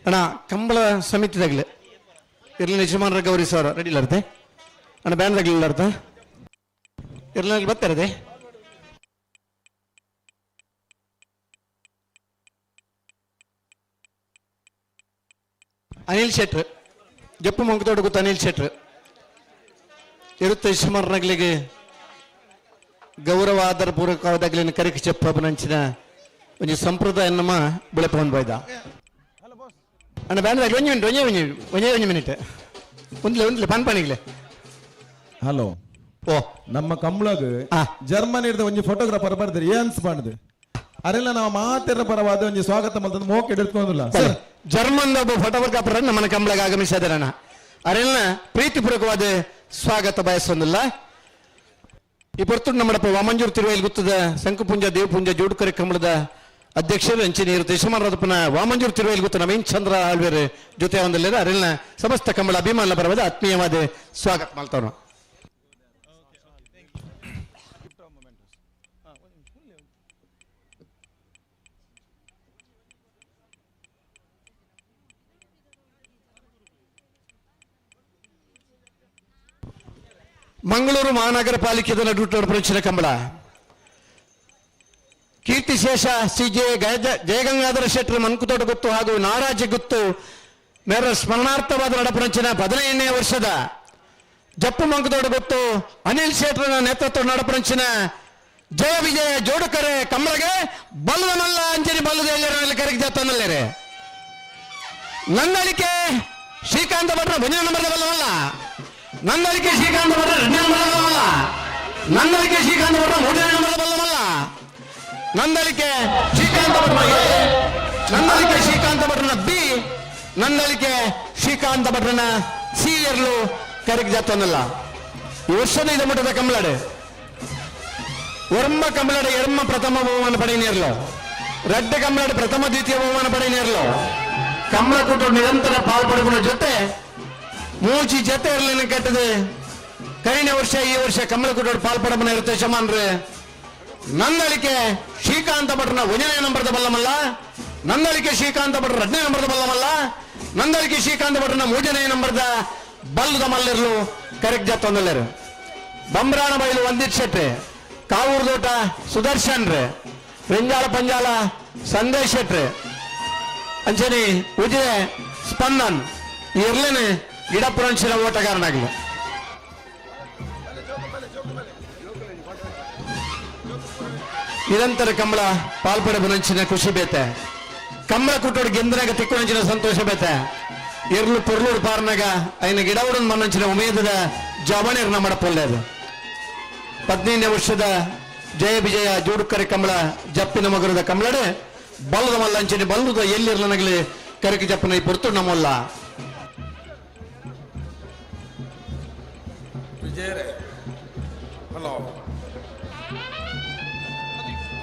ಅಣ್ಣ ಕಂಬಳ ಸಮಿತಿದಾಗಲೇ ಇರ್ಲಿ ಯಜಮಾನರ ಗೌರಿ ಸರ್ ರೆಡಿ ಇಲ್ಲಾರ್ದೆ ಅಣ್ಣ ಬ್ಯಾನ್ದಾಗಲಿ ಇಲ್ಲಾರ್ದ ಇರ್ಲಿ ಬರ್ತಾರದೆ ಅನಿಲ್ ಶೆಟ್ರ್ ಜಪ್ಪು ಮಂಕತೋಡ ಗೊತ್ತ ಅನಿಲ್ ಶೆಟ್ರ್ ಇರುತ್ತೆ ಯಜಮಾನರಾಗ್ಲಿಗೆ ಗೌರವ ಆಧಾರ ಪೂರ್ವಕವಾದಾಗಲಿನ ಕರಿಕೆ చెప్ప ನಂಚಿನ ಒಂದು ಸಂಪ್ರದಾಯ ನಮ್ಮ ಬೆಳೆಪವನ್ ಬಾಯ್ದ ಅಣ್ಣ ಬ್ಯಾನ್ದಾಗ ಒಂಜೇ ಮಿನಿಟ್ ಒಂದ್ಲೆ ಪಾನ್ಪಾಣಿಗ್ಲೆ ಹಲೋ ಓ ನಮ್ಮ ಕಂಬ್ಳಗ್ ಜರ್ಮನಿ ಇರ್ದ ಒಂಜಿ ಫೋಟೋಗ್ರಾಫರ್ ಬರ್ತಾರೆ ಏನ್ಸ್ ಮಾಡಿದೆ ಅರೆಲ್ಲ ನಾವು ಮಾತಿರ ಪರವಾದ ಒಂಜಿ ಸ್ವಾಗತ ಮಲ್ತಂದು ಮೋಕೆ ಎಡ್ಕೊಂಡಿಲ್ಲ ಜರ್ಮನ್ ಒಬ್ಬ ಫೋಟೋಗ್ರಾಫರ್ ನಮ್ಮ ಕಂಬಳಗ ಆಗಮಿಸಿದಾರಣ್ಣ ಅರೆಲ್ಲ ಪ್ರೀತಿಪೂರ್ವಕವಾದ ಸ್ವಾಗತ ಬಯಸೊಂದಿಲ್ಲ ಈ ಪೊರ್ತು ನಮ್ಮಡಪ್ಪ ವಾಮಂಜೂರು ತಿರುವೈಲ್ ಗುತ್ತದ ಶಂಕುಪುಂಜ ದೇವಪುಂಜ ಜೋಡುಕರೆ ಕಂಬಳದ ಅಧ್ಯಕ್ಷರು ಅಂಚಿನ ಇರುತ್ತೆ ಯಶಮಾನರದಪ್ಪನ ವಾಮಂಜೂರು ತಿರುವೈಲ್ ಗುತ್ತ ನವೀನ್ ಚಂದ್ರ ಆಳ್ವೇರ್ ಜೊತೆ ಒಂದಲ್ಲಿದೆ ಅರೆಲ್ಲ ಸಮಸ್ತ ಕಂಬಳ ಅಭಿಮಾನ ಬರವಾದ ಆತ್ಮೀಯವಾದ ಸ್ವಾಗತ ಮಾಡ್ತಾವ ಮಂಗಳೂರು ಮಹಾನಗರ ಪಾಲಿಕೆದ ನಡುಟೊಡಪುರಂಚಿನ ಕಂಬಳ ಕೀರ್ತಿಶೇಷ ಸಿ.ಜೆ. ಜಯಗಂಗಾಧರ ಶೆಟ್ಟರ್ ಮನ್ಕುತೋಟ ಗುತ್ತು ಹಾಗೂ ನಾರಾಜಿ ಗುತ್ತು ಮೇರ ಸ್ಮರಣಾರ್ಥವಾದ ನಡಪುರಂಚಿನ 15ನೇ ವರ್ಷದ ಜಪ್ಪು ಮಂಕುತೋಟ ಗುತ್ತು ಅನಿಲ್ ಶೆಟ್ಟರ್ನ ನೇತೃತ್ವ ನಡಪುರಂಚಿನ ಜಯ ವಿಜಯ ಜೋಡುಕರೆ ಕಂಬಳಗೆ ಬಲ್ಲನಲ್ಲ ಅಂಜನಿ ಬಲ್ಲದ ಎಲ್ಲರಲ್ಲಿ ಕರೆಗೆ ಜಾತನಲ್ಲೇ ನಂದಳಿಕೆ ಶ್ರೀಕಾಂತ ಭಟ್ರ ಭಜನೆ ನಂಬರ್ದ ಬಲ್ಲವಲ್ಲ ನಂದಳಿಕೆ ಶ್ರೀಕಾಂತ ಭಟ್ರ ರೆಡ್ಡಿ ನಂಬರ್ದ ಬಲ್ಲವಲ್ಲ ನಂದಳಿಕೆ ಶ್ರೀಕಾಂತ ಭಟ್ರ ಮೂರನೇ ನಂಬರ್ದ ಬಲ್ಲವಲ್ಲ ನಂದಳಿಕೆ ಶ್ರೀಕಾಂತ ಭಟ್ರ ನಂದಳಿಕೆ ಶ್ರೀಕಾಂತ ಭಟ್ರನ ಬಿ ನಂದಳಿಕೆ ಶ್ರೀಕಾಂತ ಭಟ್ರನ ಸಿ ಎರಲು ಕರೆಗೆ ಜಾತನಲ್ಲ ಈ ವರ್ಷದ ಇದು ಮಟ್ಟದ ಕಂಬಳಾಡು ಒರ್ಮ ಕಂಬಳಾಡು ಎರ್ಮ ಪ್ರಥಮ ಬಹುಮಾನ ಪಡೆಯನೇರ್ಲು ರೆಡ್ಡ ಕಂಬಳಾಡು ಪ್ರಥಮ ದ್ವಿತೀಯ ಬಹುಮಾನ ಪಡೆಯನೇರ್ಲು ಕಂಬಳ ಕೂಟ ನಿರಂತರ ಪಾಲ್ಪಡುವ ಜೊತೆ ಮೂಚಿ ಜೊತೆ ಇರಲಿನ ಕೆಟ್ಟದು ಕೈನ ವರ್ಷ ಈ ವರ್ಷ ಕಂಬಳ ಕೂಟ ಪಾಲ್ಪಡಬನ ಇರುತ್ತೆ ಶಮಾನ್ರೆ ನಂದಳಿಕೆ ಶ್ರೀಕಾಂತ ಭಟ್ರನ 1ನೇ ನಂಬರ್ದ ಬಲ್ಲಮಲ್ಲ ನಂದಳಿಕೆ ಶ್ರೀಕಾಂತ ಭಟ್ರ 2ನೇ ನಂಬರ್ದ ಬಲ್ಲಮಲ್ಲ ನಂದಳಿಕೆ ಶ್ರೀಕಾಂತ ಭಟ್ರನ 3ನೇ ನಂಬರ್ದ ಬಲ್ಲದ ಮಲ್ಲಿರ್ಲು ಕರೆಕ್ಟ್ ಜಾತೊಂದಲ್ಲರು ಬಂಬ್ರಾಣ ಬೈಲು ವಂದಿತ್ ಶೆಟ್ಟಿ ಕಾವೂರ್ದೋಟ ಸುದರ್ಶನ್ ರೇ ರಿಂಜಾಳ ಪಂಜಾಲ ಸಂದೇಶ್ ಶೆಟ್ಟಿ ಅಂಚನೆ ಉಜಿರೆ ಸ್ಪಂದನ್ ಇರ್ಲೇನೆ ಗಿಡಪುರಂಚಿನ ಓಟಗಾರನಾಗಲಿ ನಿರಂತರ ಕಂಬಳ ಪಾಲ್ಪಡೆ ಬನಂಚಿನ ಖುಷಿ ಬೇತೆ ಕಂಬಳ ಕುಟ್ಟೋಡು ಗೆಂದನಾಗ ತಿಕ್ಕೊಂಚಿನ ಸಂತೋಷ ಬೇತೆ ಇರ್ಲು ಪೊರ್ಲೂರು ಪಾರ್ನಾಗ ಐನ ಗಿಡವಡನ್ ಮನಂಚಿನ ಉಮೇದದ ಜವಣಿರ್ ನಮ್ಮ ಪೊಲ್ಲೆದು 15ನೇ ವರ್ಷದ ಜಯ ವಿಜಯ ಜೋಡುಕರೆ ಕಂಬಳ ಜಪ್ಪಿನ ಮಗರದ ಕಂಬಳಡೆ ಬಲ್ಲದ ಮಲ್ಲಂಚನೆ ಬಲ್ಲದ ಎಲ್ಲಿರ್ಲನಗಲಿ ಕರಕಿ ಜಪ್ಪನ ಪೊರ್ತು ನಮ್ಮಲ್ಲ ಹಲೋ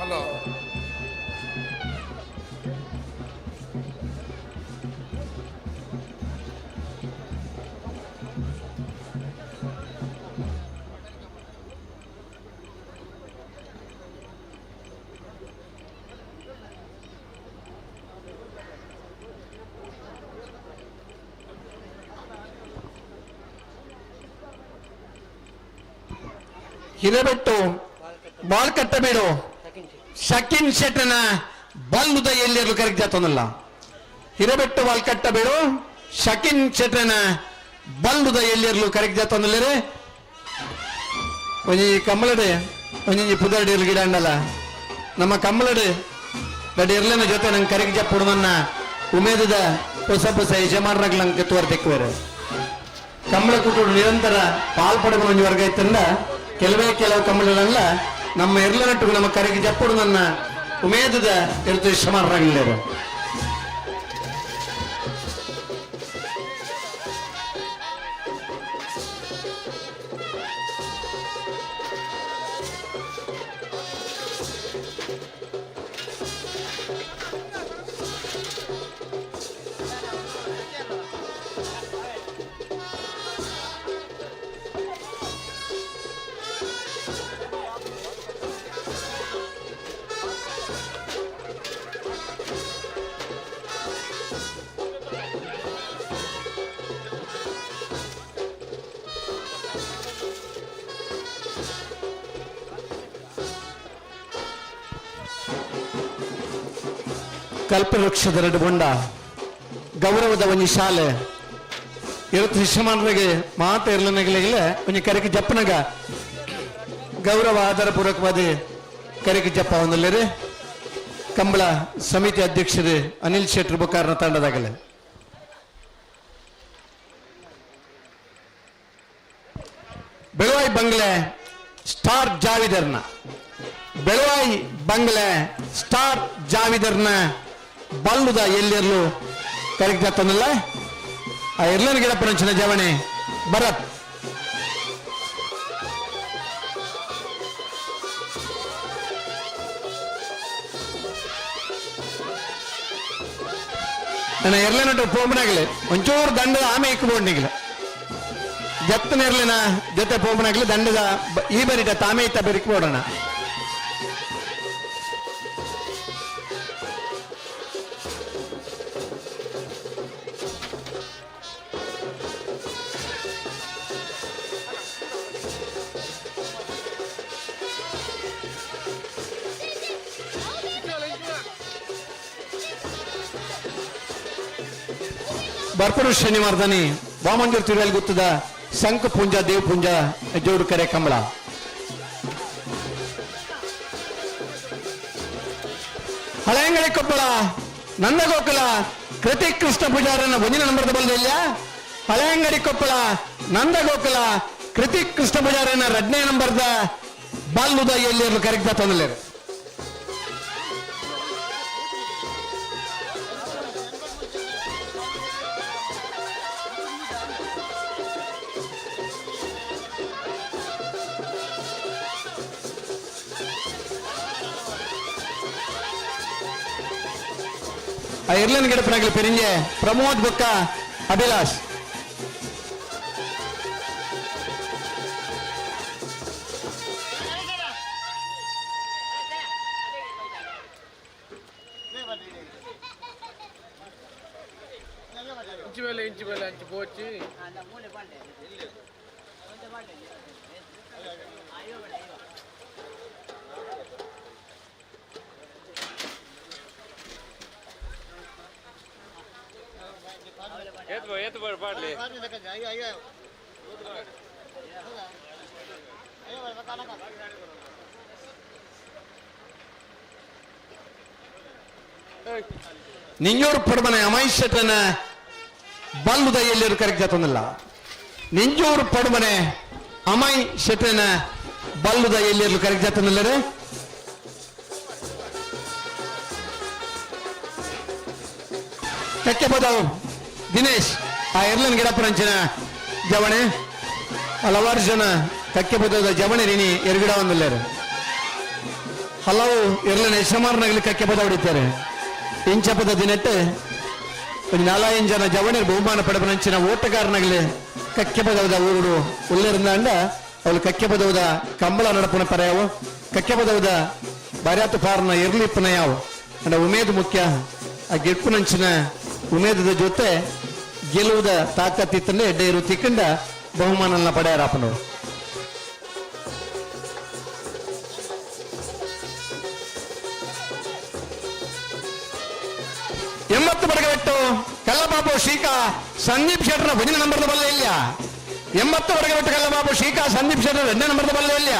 ಹಲೋ ಹಿರೇಬೆಟ್ಟು ಬಾಳ್ ಕಟ್ಟಬೇಡು ಶಕಿನ್ ಶೆಟ್ಟನ ಬಲ್ಲುದ ಎಲ್ಲಿರಲು ಕರೆಕ್ಟ್ ಜಾತನಲ್ಲ ಹಿರೇಬೆಟ್ಟು ಬಾಳ್ ಕಟ್ಟಬೇಡು ಶಕಿನ್ ಶೆಟ್ಟನ ಬಲ್ಲುದ ಎಲ್ಲಿರಲು ಕರೆಕ್ಟ್ ಜಾತನಲ್ಲೇ ಒಂಜಿ ಕಮ್ಮಳಡೆ ಒಂಜಿ ಪುದರ್ಡಿ ಗಿಡ ಅಂಡಲ್ಲ ನಮ್ಮ ಕಮ್ಮಳಡೆ ಗಡಿ ಇರ್ಲೇನ ಜೊತೆ ನಂಗೆ ಕರೆಕ್ಟ್ ಜಪ್ಪುಡು ನನ್ನ ಉಮೇದದ ಹೊಸ ಹೊಸ ಯಜಮಾನರಾಗ್ಲ ನಂಗೆ ತೋರ್ತೆಕ್ವೇರು ಕಂಬಳ ಕುಟುಂಬ ನಿರಂತರ ಪಾಲ್ಪಡಬಹುದು ಒಂಜಿ ವರ್ಗ ಇತ್ತಂದ ಕೆಲವು ಕಂಬಳಲ್ಲ ನಮ್ಮ ಇರ್ಲನಟ್ಟು ನಮ್ಮ ಕರೆಗೆ ಜಪ್ಪುಡು ನನ್ನ ಉಮೇದದ ಇರ್ತು ಶ್ರಮರಾಗಲಿಲ್ಲ ಕಲ್ಪವೃಕ್ಷದ ಎರಡು ಬೊಂಡ ಗೌರವದ ಒಂಜಿ ಶಾಲೆ ಇವತ್ತು ಶಿಷ್ಯಮಾನರಿಗೆ ಮಾತ ಇರ್ಲನಗಲಿಗೆ ಒಂಜಿ ಕರೆಗೆ ಜಪ್ಪನಗ ಗೌರವ ಆಧಾರ ಪೂರ್ವಕವಾದ ಕರೆಗೆ ಜಪ್ಪ ಒಂದಲ್ಲೇ ಕಂಬಳ ಸಮಿತಿ ಅಧ್ಯಕ್ಷರು ಅನಿಲ್ ಶೆಟ್ಟಿ ಬುಕಾರ್ನ ತಂಡದಾಗಲೇ ಬೆಳವಾಯಿ ಬಂಗ್ಲೆ ಸ್ಟಾರ್ ಜಾವಿದರ್ನ ಬೆಳವಾಯಿ ಬಂಗ್ಲೆ ಸ್ಟಾರ್ ಜಾವಿದರ್ನ ಬಲ್ಲುದ ಎಲ್ಲಿರ್ಲು ಕರೆಕ್ಟ್ ಆಗ್ತಾನಲ್ಲ ಆ ಇರ್ಲನ ಗಿಡ ಪರಂಚಿನ ಜವಣೆ ಭರತ್ ನನ್ನ ಇರ್ಲೇನಟ್ಟು ಪೋಂಬನಾಗ್ಲಿ ಒಂಚೂರು ದಂಡದ ಆಮೆ ಇಕ್ಬೋಡ್ನಿಗ್ಲ ಜತ್ತನ ಇರ್ಲಿನ ಜೊತೆ ಪೋಂಬನಾಗ್ಲಿ ದಂಡದ ಈ ಬರಿಟ ತಾಮೆ ಇತ್ತ ಬೆರಿಕ್ಬೋಡಣ ಬರ್ಪುರು ಶನಿವಾರದನಿ ವಾಮಂಜೂರು ತಿರುವಲ್ಲಿ ಗೊತ್ತದ ಶಂಖ ಪುಂಜ ದೇವ್ ಪುಂಜ ಜೋಡು ಕರೆ ಕಂಬಳ ಹಳೆಂಗಳಿ ಕೊಪ್ಪಳ ನಂದಗೋಕುಲ ಕೃತಿ ಕೃಷ್ಣ ಪೂಜಾರನ ಒಂದಿನ ನಂಬರ್ದ ಬಲ್ದಿಲ್ಲ ಹಳೆಂಗಡಿ ಕೊಪ್ಪಳ ನಂದಗೋಕುಲ ಕೃತಿ ಕೃಷ್ಣ ಪೂಜಾರನ 2ನೇ ನಂಬರ್ದ ಬಲ್ಲುದ ಎಲ್ಲಿ ಕರೆಕ್ಟ್ ತಂದಲೇ ಇರ್ಲನ್ ಗಿಡಪನಾಗ್ಲಿ ಪೆರಿಂಜೆ ಪ್ರಮೋದ್ ಬೊಕ್ಕ ಅಭಿಲಾಷ್ ಇಂಚು ಮೇಲೆ ಅಂಚು ಪೋಚಿ ಎತ್ತು ಪಾಡ್ಲಿ ನಿಂಜೂರು ಪಡುಮನೆ ಅಮೈಶ್ ಶೆಟ್ಟನ ಬಲ್ಲುದ ಎಲ್ಲಿರು ಕರೆಕ್ಟ್ ಜಾತಂದಿಲ್ಲ ನಿಂಜೂರು ಪಡುಮನೆ ಅಮೈ ಶೆಟ್ಟನ ಬಲ್ಲುದ ಎಲ್ಲಿರ್ಲು ಕರೆಕ್ಟ್ ಜಾತನಲ್ಲರೆ ಕಕ್ಕೆ ಬದಾವ್ ದಿನೇಶ್ ಆ ಎರ್ಲನ್ ಗಿಡಪುರಂಚಿನ ಜವಣೆ ಹಲವಾರು ಜನ ಕಕ್ಕೆ ಬದದ ಜವಣೆ ರಿನಿ ಎರಗಿಡ ಒಂದಲ್ಲೇರು ಹಲವು ಎರ್ಲನ ಯಶಮಾರ್ನಗಲಿ ಕಕ್ಕೆ ಪದ ಹೊಡಿತಾರೆ ಇಂಚಪದ ದಿನಟ್ಟು ಒಂದು 4 ಜನ ಜವಣರು ಬಹುಮಾನ ಪಡೆಪನಂಚಿನ ಓಟಗಾರನಾಗಲಿ ಕಕ್ಕೆ ಪದವದ ಊರುಡು ಉಲ್ಲೇರಿಂದಾಂಡ ಅವಳು ಕಕ್ಕೆ ಪದವದ ಕಂಬಳ ನಡಪನ ಪರ್ಯಾವು ಕಕ್ಕೆ ಪದವದ ಬರ್ಯಾತು ಪಾರ್ನ ಇರ್ಲಿಪ್ಪನ ಯಾವು ಅಂಡ ಉಮೇದು ಮುಖ್ಯ ಆ ಗೆಪ್ಪುನಂಚಿನ ಉಮೇದದ ಜೊತೆ ಗೆಲ್ಲುವುದ ತಾಕತ್ತಿತ್ತಂದ್ರೆ ಎಡ್ಡೆ ಇರು ತಿಕ್ಕಂಡ ಬಹುಮಾನ ಪಡೆಯಾರಪ್ಪನವರು ಎಂಬತ್ತು ಬಡಗಬೆಟ್ಟು ಕಲ್ಲಬಾಬು ಶೀಕ ಸಂದೀಪ್ ಶೆಟ್ಟರ ಭಜನೆ ನಂಬರ್ದ ಬಲ್ಲ ಇಲ್ಲ 80 ಬಡಗಬೆಟ್ಟು ಕಲ್ಲಬಾಬು ಶೀಕ ಸಂದೀಪ್ ಶೆಟ್ಟರ 2ನೇ ನಂಬರ್ದ ಬಲ್ಲ ಇಲ್ಲ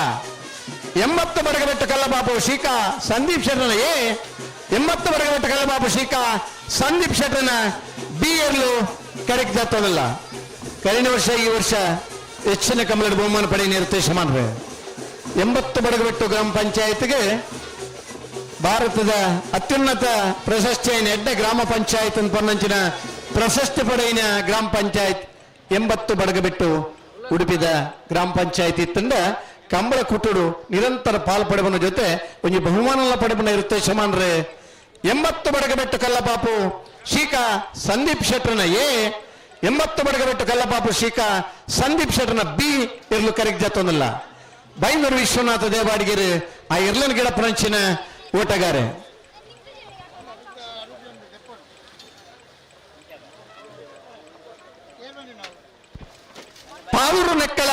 80 ಬಡಗಬೆಟ್ಟು ಕಲ್ಲಬಾಬು ಶೀಕ ಸಂದೀಪ್ ಶೆಟ್ಟರನ ಎ 80 ಬಡಗಬೆಟ್ಟು ಕಲ್ಲಬಾಬು ಶೀಕ ಸಂದೀಪ್ ಶೆಟ್ಟರನ ಬಿ ಇರ್ಲು ಕರೆಕ್ಟ್ ಜಾತವಲ್ಲ ಕಳೆದ ವರ್ಷ ಈ ವರ್ಷ ಹೆಚ್ಚಿನ ಕಮಲದ ಬಹುಮಾನ ಪಡೆ ನಿರ್ದೇಶ ಮಾಡ್ರೆ 80 ಬಡಗಬೆಟ್ಟು ಗ್ರಾಮ ಪಂಚಾಯತ್ಗೆ ಭಾರತದ ಅತ್ಯುನ್ನತ ಪ್ರಶಸ್ತಿಯನ್ನು ಎಡ್ಡೆ ಗ್ರಾಮ ಪಂಚಾಯತ್ ಪನ್ನಂಚಿನ ಪ್ರಶಸ್ತಿ ಪಡೆಯಿನ ಗ್ರಾಮ ಪಂಚಾಯತ್ 80 ಬಡಗಬಿಟ್ಟು ಉಡುಪಿದ ಗ್ರಾಮ ಪಂಚಾಯತ್ ಇತ್ತಂಡ ಕಂಬಳ ಕುಟ್ಟುಡು ನಿರಂತರ ಪಾಲ್ಪಡೆಬನ ಜೊತೆ ಒಂದು ಬಹುಮಾನ ಪಡೆಬನ ಇರುತ್ತೆ ಸಮಾನ್ರೆ 80 ಬಡಗಬೆಟ್ಟು ಕಲ್ಲಪಾಪು ಶೀಕ ಸಂದೀಪ್ ಶೆಟ್ಟರನ ಎ 80 ಬಡಗಬೆಟ್ಟು ಕಲ್ಲಪಾಪು ಶೀಕ ಸಂದೀಪ್ ಶೆಟ್ಟರನ ಬಿ ಇರ್ಲು ಕರೆಕ್ಟ್ ಜಾತೊಂದಲ್ಲ ಬೈನೂರು ವಿಶ್ವನಾಥ ದೇವಾಡಿಗೆರು ಆ ಇರ್ಲನ್ ಗಿಡ ಪ್ರಂಚಿನ ಓಟಗಾರೆ ಪಾವೂರು ನೆಕ್ಕಳ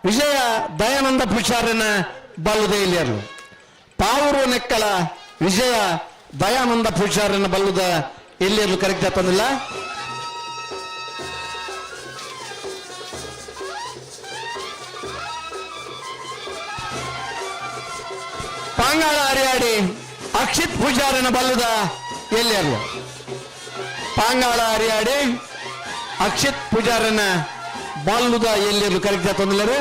ವಿಜಯ ದಯಾನಂದ ಪೂಜಾರನ ಬಲ್ಲುದ ಇಲ್ಲಿಯರು ಪಾವೂರು ನೆಕ್ಕಳ ವಿಜಯ ದಯಾನಂದ ಪೂಜಾರನ ಬಲ್ಲುದ ಎಲ್ಲಿಯರು ಕರೆಕ್ಟ್ ಆಗ್ತಂದಿಲ್ಲ ಪಾಂಗಾಳ ಹರಿಯಾಡಿ ಅಕ್ಷಿತ್ ಪೂಜಾರನ ಬಲ್ಲುದ ಎಲ್ಲಿಯರು ಪಾಂಗಾಳ ಹರಿಯಾಡಿ ಅಕ್ಷಿತ್ ಪೂಜಾರನ ಬಲ್ಲುದ ಎಲ್ಲಿಯರು ಕರೆಕ್ಟ್ ಆಗ್ತಂದಿಲ್ಲರು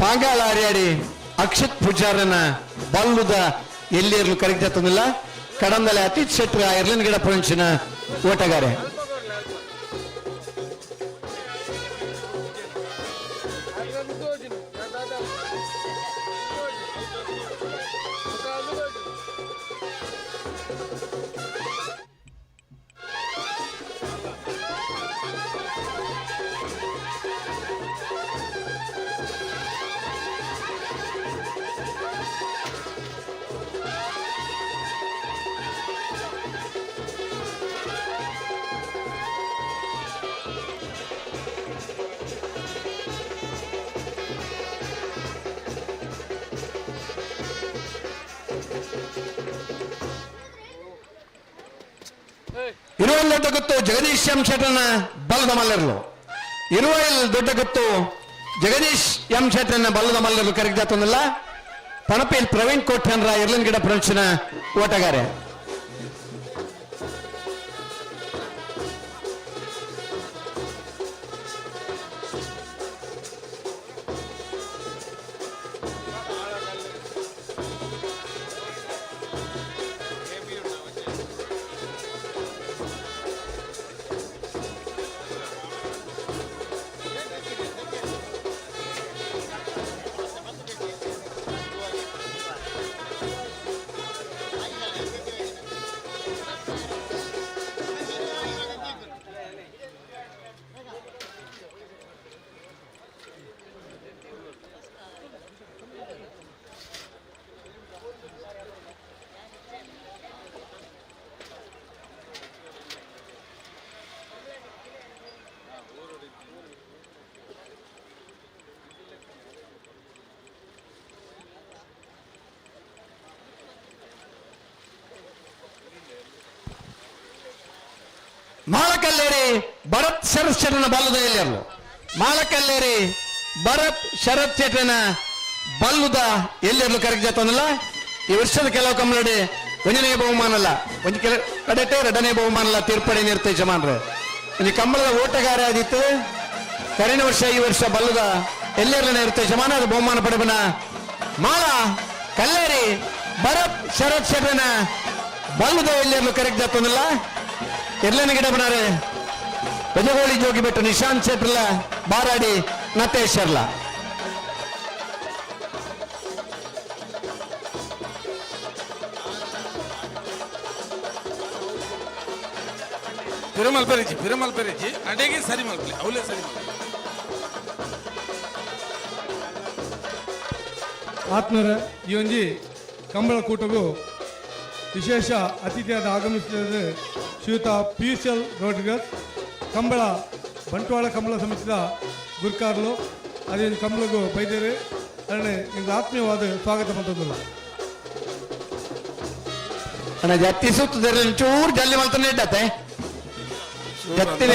ಪಾಂಗಾಳ ಹರಿಯಾಡಿ ಅಕ್ಷತ್ ಪೂಜಾರನ ಬಲ್ಲುದ ಎಲ್ಲಿಯರ್ಲು ಕರೆಕ್ಟ್ ಆಗ್ತಂದಿಲ್ಲ ಕಡಂದಲೆ ಅತೀತ್ ಶೆಟ್ರ ಇರ್ಲಿನ್ ಗಿಡ ಪಂಚಿನ ಓಟಗಾರೆ ಇರುವಲ್ ದೊಡ್ಡ ಗೊತ್ತು ಜಗದೀಶ್ ಎಂ ಶೆಟ್ಟರನ ಬಲ್ಲದ ಮಲ್ಲರ್ಲು ಇರುವಲ್ ದೊಡ್ಡ ಗೊತ್ತು ಜಗದೀಶ್ ಎಂ ಶೆಟ್ಟರನ ಬಲ್ಲದ ಮಲ್ಲರ್ಲು ಕರೆಕ್ಟ್ ಆಗ್ತಂದಿಲ್ಲ ಪಣಪೇಲ್ ಪ್ರವೀಣ್ ಕೋಟ್ಯನ್ರ ಇರ್ಲಿನ್ ಗಿಡ ಪ್ರೊಂಚಿನ ಓಟಗಾರೆ ಮಾಳಕಲ್ಲೇರಿ ಭರತ್ ಶರತ್ ಶೆಟ್ಟನ ಬಲ್ಲುದ ಎಲ್ಲಿಯರು ಮಾಳಕಲ್ಲೇರಿ ಭರತ್ ಶರತ್ ಶೆಟ್ಟನ ಬಲ್ಲುದ ಎಲ್ಲಿಯರ್ಲು ಕರೆಕ್ಟ್ ಜಾತಂದಿಲ್ಲ ಈ ವರ್ಷದ ಕೆಲವು ಕಮ್ಮಡಿ ಒಂದನೇ ಬಹುಮಾನ ಅಲ್ಲ ಒಂದು ಕೆಲ ಕಡೆಟೆ ಎರಡನೇ ಬಹುಮಾನ ಅಲ್ಲ ತೀರ್ಪಡೆ ನಿರ್ದೇಶಮಾನ್ರೆ ಈ ಕಂಬಳದ ಓಟಗಾರ ಆದಿತ್ತು ಕರಿನ ವರ್ಷ ಈ ವರ್ಷ ಬಲ್ಲುದ ಎಲ್ಲೆಲ್ಲ ನಿರ್ದೇಶಮಾನ ಅದು ಬಹುಮಾನ ಪಡೆಬನ ಮಾಳ ಕಲ್ಲೇರಿ ಭರತ್ ಶರತ್ ಶೆಟ್ಟನ ಬಲ್ಲುದ ಎಲ್ಲಿಯರ್ಲು ಕರೆಕ್ಟ್ ಜಾತಂದಿಲ್ಲ ಎಲ್ಲನ ಗಿಡ ಬನಾರೆ ಬೆಜಗೋಳಿ ಜೋಗಿ ಬಿಟ್ಟು ನಿಶಾಂತ್ ಶೆಟ್ರಲ್ಲ ಬಾರಾಡಿ ನತೇಶರ್ಲ ಪಿರಮಲ್ ಪೆರಿಜಿ ಅಡೆಗೆ ಸರಿ ಮಲ್ಪಲೆ ಅವಲೇ ಸರಿ ಆತ್ಮರ ಈ ಒಂಜಿ ಕಂಬಳ ಕೂಟಗೂ ವಿಶೇಷ ಅತಿಥಿಯಾದ ಆಗಮಿಸಿದ ಶ್ರೀಯುತ ಪಿಎಸ್ಎಲ್ ರೋಡ್ರಿಗಸ್ ಕಂಬಳ ಬಂಟ್ವಾಳ ಕಂಬಳ ಸಮಿತಿದ ಗುರ್ಕಾರ್ಲು ಅದೇ ಕಂಬಳಗೂ ಬೈದೇರಿ ಅಲ್ಲೇ ನಿಮ್ಗೆ ಆತ್ಮೀಯವಾದ ಸ್ವಾಗತ ಪಂತಂದಿಲ್ಲ ಅಣ್ಣ ಜತ್ತಿ ಸುತ್ತಿದ್ರೆ ಚೂರು ಜಲ್ಲಿ ಮಲ್ತಾನೆ ಇಟ್ಟತೆ ಜತ್ತಿ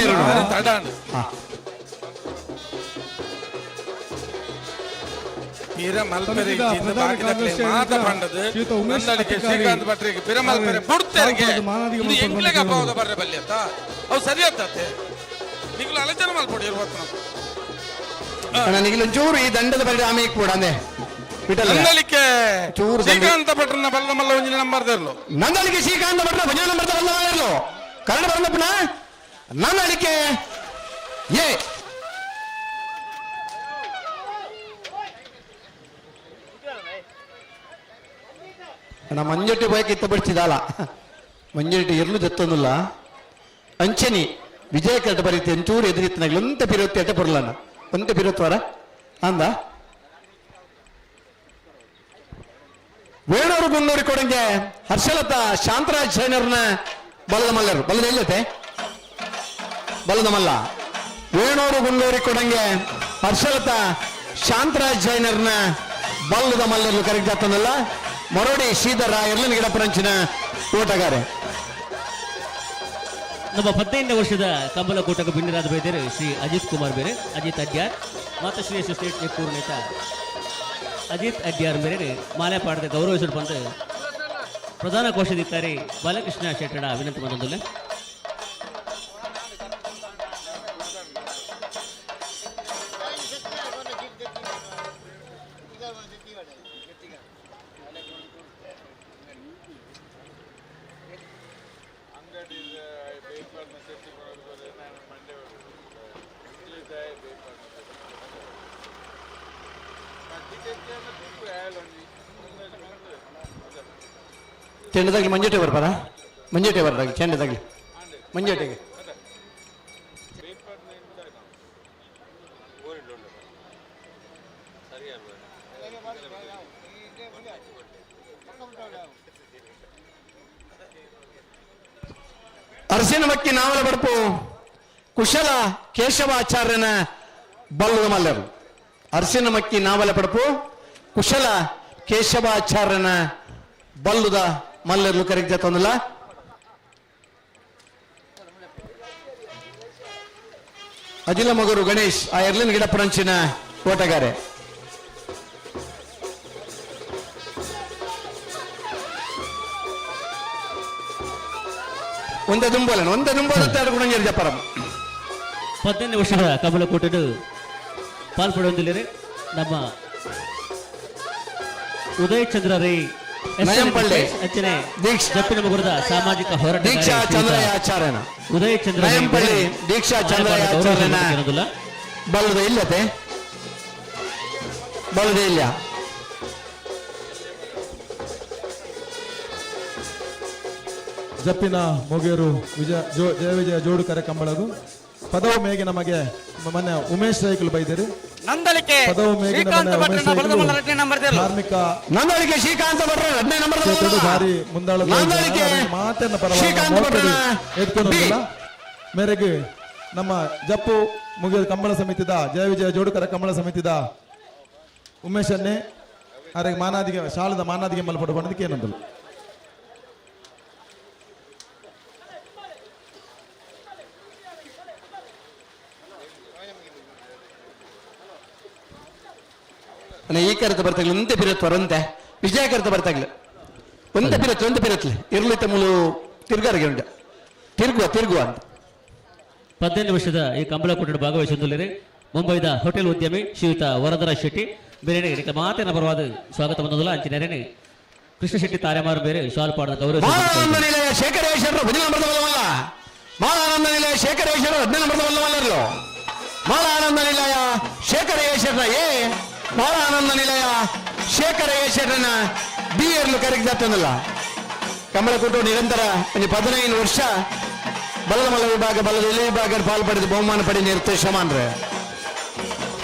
ಶ್ರೀಕಾಂತ್ ಭಟ್ರಿಗೆ ಪಿರಮಲ್ಪೆರೆ ಬುಡ್ತೇರಿಗೆ ಇದು ಎಂಕ್ಲೆಗೆ ಅಪಾವದ ಬರ್ರೆ ಬಲ್ಲಿ ಅಂತ ಅವು ಸರಿ ಆಗ್ತತೆ ನಿಗ್ಲು ಆಲೋಚನೆ ಮಾಡ್ಕೊಡಿ ಇರುವತ್ತು ನನಗೆ ಚೂರು ಈ ದಂಡದ ಬರೀ ಆಮೇಲೆ ಕೂಡ ಅಂದೆ ನಂದಲಿಕ್ಕೆ ಶ್ರೀಕಾಂತ ಭಟ್ರನ್ನ ಬಲ್ಲ ಮಲ್ಲ ಒಂಜಿನ ನಂಬರ್ ಇರ್ಲು ನಂದಲಿಕ್ಕೆ ಶ್ರೀಕಾಂತ ಭಟ್ರ ಭಜನೆ ನಂಬರ್ ಬಲ್ಲ ಇರ್ಲು ಕನ್ನಡ ಬರಲಪ್ಪನ ನಂದಲಿಕ್ಕೆ ಏ ಅಣ್ಣ ಮಂಜಟ್ಟಿ ಬೈಕ್ ಇತ್ತ ಬಿಡ್ತಿದ್ದಾಲ ಮಂಜಟ್ಟಿ ಇರ್ಲು ಜತ್ತೊಂದಿಲ್ಲ ಅಂಚನಿ ವಿಜಯ ಕರೆಕ್ಟ್ ಬರೀತಿ ಒಂಚೂರು ಎದುರಿತ್ತಿನಾಗ್ಲಿ ಒಂತ ಪಿರೋತ್ತಿ ಅಟ್ಟೆ ಬರಲಣ್ಣ ಒಂತ ಪಿರೋತ್ವಾರ ಅಂದ ವೇಣೂರು ಗುನ್ನೂರಿ ಕೊಡಂಗೆ ಹರ್ಷಲತಾ ಶಾಂತರಾಜ್ ಶೈನರ್ನ ಬಲದ ಮಲ್ಲರು ಬಲದ ಎಲ್ಲತೆ ಬಲದ ಮಲ್ಲ ವೇಣೂರು ಗುನ್ನೂರಿ ಕೊಡಂಗೆ ಹರ್ಷಲತಾ ಶಾಂತರಾಜ್ ಶೈನರ್ನ ಬಲ್ಲದ ಮಲ್ಲರು ಕರೆಕ್ಟ್ ಆಗ್ತದಲ್ಲ ಮರೋಡಿ ಶ್ರೀಧರ ಎರಲನ ಗಿಡ ಪರಂಚಿನ ಓಟಗಾರೆ ನಮ್ಮ 15ನೇ ವರ್ಷದ ಕಂಬಳ ಕೂಟಕ್ಕೆ ಭಿನ್ನರಾದ ಬೈದರು ಶ್ರೀ ಅಜಿತ್ ಕುಮಾರ್ ಬೇರೆ ಅಜಿತ್ ಅಡ್ಯಾರ್ ಮಾತಶ್ರೀ ಅಸೋಸಿಯೇಟ್ ನೆಕ್ಕೂರು ನೇತ ಅಜಿತ್ ಅಡ್ಯಾರ್ ಮೇರೆ ಮಾಲೆ ಪಾಡದ ಗೌರವಿಸಲು ಬಂದು ಪ್ರಧಾನ ಕೋಶಾಧಿಕಾರಿ ಬಾಲಕೃಷ್ಣ ಶೆಟ್ಟಡ ವಿನಂತಿ ಬಂದೊಂದಿಲ್ಲ ಚೆಂಡದಾಗ್ಲಿ ಮಂಜೇಟೆ ಬರ್ಬಾರ ಮಂಜೇಟೆ ಬರ್ದಾಗ್ಲಿ ಚೆಂಡದಾಗ್ಲಿ ಮಂಜೇಟೆಗೆ ಅರಸಿನಮಕ್ಕಿ ನಾವಲ ಬಡಪು ಕುಶಲ ಕೇಶವಾಚಾರ್ಯನ ಬಲ್ಲದ ಮಲ್ಲರು ಅರಸಿನಮಕ್ಕಿ ನಾವಲ ಬಡಪು ಕುಶಲ ಕೇಶವಾಚಾರ್ಯನ ಬಲ್ಲುದ ಮಲ್ಲರ್ಲು ಕರೆಕ್ಟ್ ಜಾತಂದಿಲ್ಲ ಅಜಿಲ ಮಗರು ಗಣೇಶ್ ಆ ಎರ್ಲಿನ ಗಿಡ ಪರಂಚಿನ ಓಟಗಾರೆ ಒಂದೇ ದುಂಬೋಲ ಗುಣಂಜರಿ ಜಪ್ಪರಂ 15ನೇ ವರ್ಷದ ಕಂಬಳ ಕೂಟದ ಪಾಲ್ಪಡುವಂದಿಲ್ಲರೆ ನಮ್ಮ ಉದಯ್ ಚಂದ್ರ ರೈ ನಯಂಪಳ್ಳಿ ಅಂಚನೆ ಜಪ್ಪಿನ ಮಗುರದ ಸಾಮಾಜಿಕ ಹೋರಾಟ ದೀಕ್ಷಾ ಚಂದ್ರಯ್ಯ ಆಚಾರ್ಯನ ಉದಯ್ ಚಂದ್ರ ನಯಂಪಳ್ಳಿ ದೀಕ್ಷಾ ಚಂದ್ರಯ್ಯ ಆಚಾರ್ಯನ ಬಲ್ಲದ ಇಲ್ಲತೆ ಬಲ್ಲದೆ ಇಲ್ಲ ಜಪ್ಪಿನ ಮೊಗೇರು ಜಯ ವಿಜಯ ಜೋಡು ಕರೆ ಕಂಬಳಗು ಪದವು ಮೇಗೆ ನಮಗೆ ಮೊನ್ನೆ ಉಮೇಶ್ ಸೈಕಲ್ ಬೈದೇರಿ ನಂದಲಿಕೆ ಪದವು ಮೇಗೆ ಧಾರ್ಮಿಕ ನಂದಲಿಕೆ ಶ್ರೀಕಾಂತ ಭಟ್ರ 2ನೇ ನಂಬರ್ ಭಾರಿ ಮುಂದಾಳ ಮಾತನ್ನ ಪರವಾಗಿ ಎತ್ಕೊಂಡಿಲ್ಲ ಮೇರೆಗೆ ನಮ್ಮ ಜಪ್ಪು ಮುಗಿದ ಕಂಬಳ ಸಮಿತಿದ ಜಯ ವಿಜಯ ಜೋಡುಕರ ಕಂಬಳ ಸಮಿತಿದ ಉಮೇಶನ್ನೇ ಅವರಿಗೆ ಮಾನಾದಿಗೆ ಶಾಲದ ಮಾನಾದಿಗೆ ಮಲ್ಪಡ್ಕೊಂಡದಕ್ಕೆ ಏನಂತಲ್ಲ ಐಕ್ಯರತ ಬರ್ತಾಗ್ಲಿ ಒಂದೇ ಪಿರತ್ವ ಒಂದೇ ವಿಜಯಕರತ ಬರ್ತಾಗ್ಲಿ ಒಂದೇ ಪಿರತ್ಲೆ ಇರ್ಲಿತ ಮೂಲು ತಿರ್ಗಾರಿಗೆ ಉಂಟ ತಿರುಗುವ ಅಂತ 18 ವರ್ಷದ ಈ ಕಂಬಳಕೂಟದ ಭಾಗವಹಿಸಿದ್ದಾರೆ ಮುಂಬೈದ ಹೋಟೆಲ್ ಉದ್ಯಮಿ ಶ್ರೀಯುತ ವರದರ ಶೆಟ್ಟಿ ಬೇರೆ ಮಾತಿನ ಪರವಾದ ಸ್ವಾಗತ ಬಂದದಲ್ಲ ಅಂಚಿನೇರೇನೆ ಕೃಷ್ಣ ಶೆಟ್ಟಿ ತಾರೆಮಾರು ಬೇರೆ ಶಾಲ್ ಪಾಡದ ಗೌರವ ಮಾಲಾನಂದ ನಿಲಯ ಶೇಖರೇಶ್ವರ 10 ನಂಬರ್ದ ವಲ್ಲವಲ್ಲ ಮಾಲಾನಂದ ನಿಲಯ ಶೇಖರೇಶ್ವರ 10 ನಂಬರ್ದ ವಲ್ಲವಲ್ಲರಲ್ಲ ಮಾಲಾನಂದ ನಿಲಯ ಶೇಖರೇಶ್ವರನ ಎ ಮಾಲಾನಂದ ನಿಲಯ ಶೇಖರೇಶ್ವರನ ಬಿ ಇರ್ಲು ಕರೆಕ್ಟಾಗ್ತದಲ್ಲ ಕಂಬಳಕೂಟ ನಿರಂತರ 15 ವರ್ಷ ಬಲ್ಲದ ಮಲ್ಲ ವಿಭಾಗ ಬಲ್ಲದ ಎಲೆ ವಿಭಾಗ ಪಾಲ್ಪಡೆದು ಬಹುಮಾನ ಪಡಿ ನಿರ್ತ ಶಮಾನ್ರೆ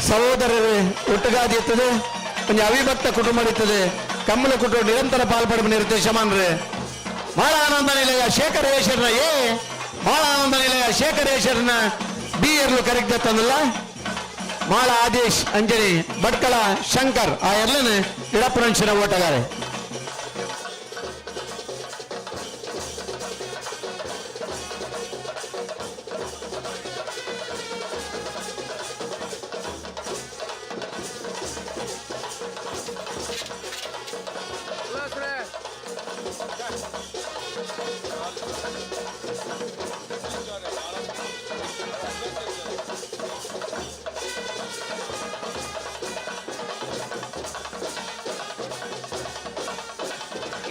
ಸಹೋದರರು ಒಟ್ಟುಗಾದಿ ಇರ್ತದೆ ಒಂದು ಅವಿಭಕ್ತ ಕುಟುಂಬ ಇರ್ತದೆ ಕಮ್ಮಲ ಕುಟುಂಬ ನಿರಂತರ ಪಾಲ್ಪಡುವ ನಿರ್ದೇಶಮಾನ್ರೆ ಮಾಲಾನಂದ ನಿಲಯ ಶೇಖರೇಶ್ವರನ ಎ ಮಾಲಾನಂದ ನಿಲಯ ಶೇಖರೇಶ್ವರನ ಬಿ ಇರ್ಲು ಕರೆಕ್ಟ್ ತಂದಲ್ಲ ಮಾಳ ಆದೇಶ್ ಅಂಜನಿ ಭಟ್ಕಳ ಶಂಕರ್ ಆ ಎರಲನೆ ಇಡಪುರಂಶನ ಓಟಗಾರೆ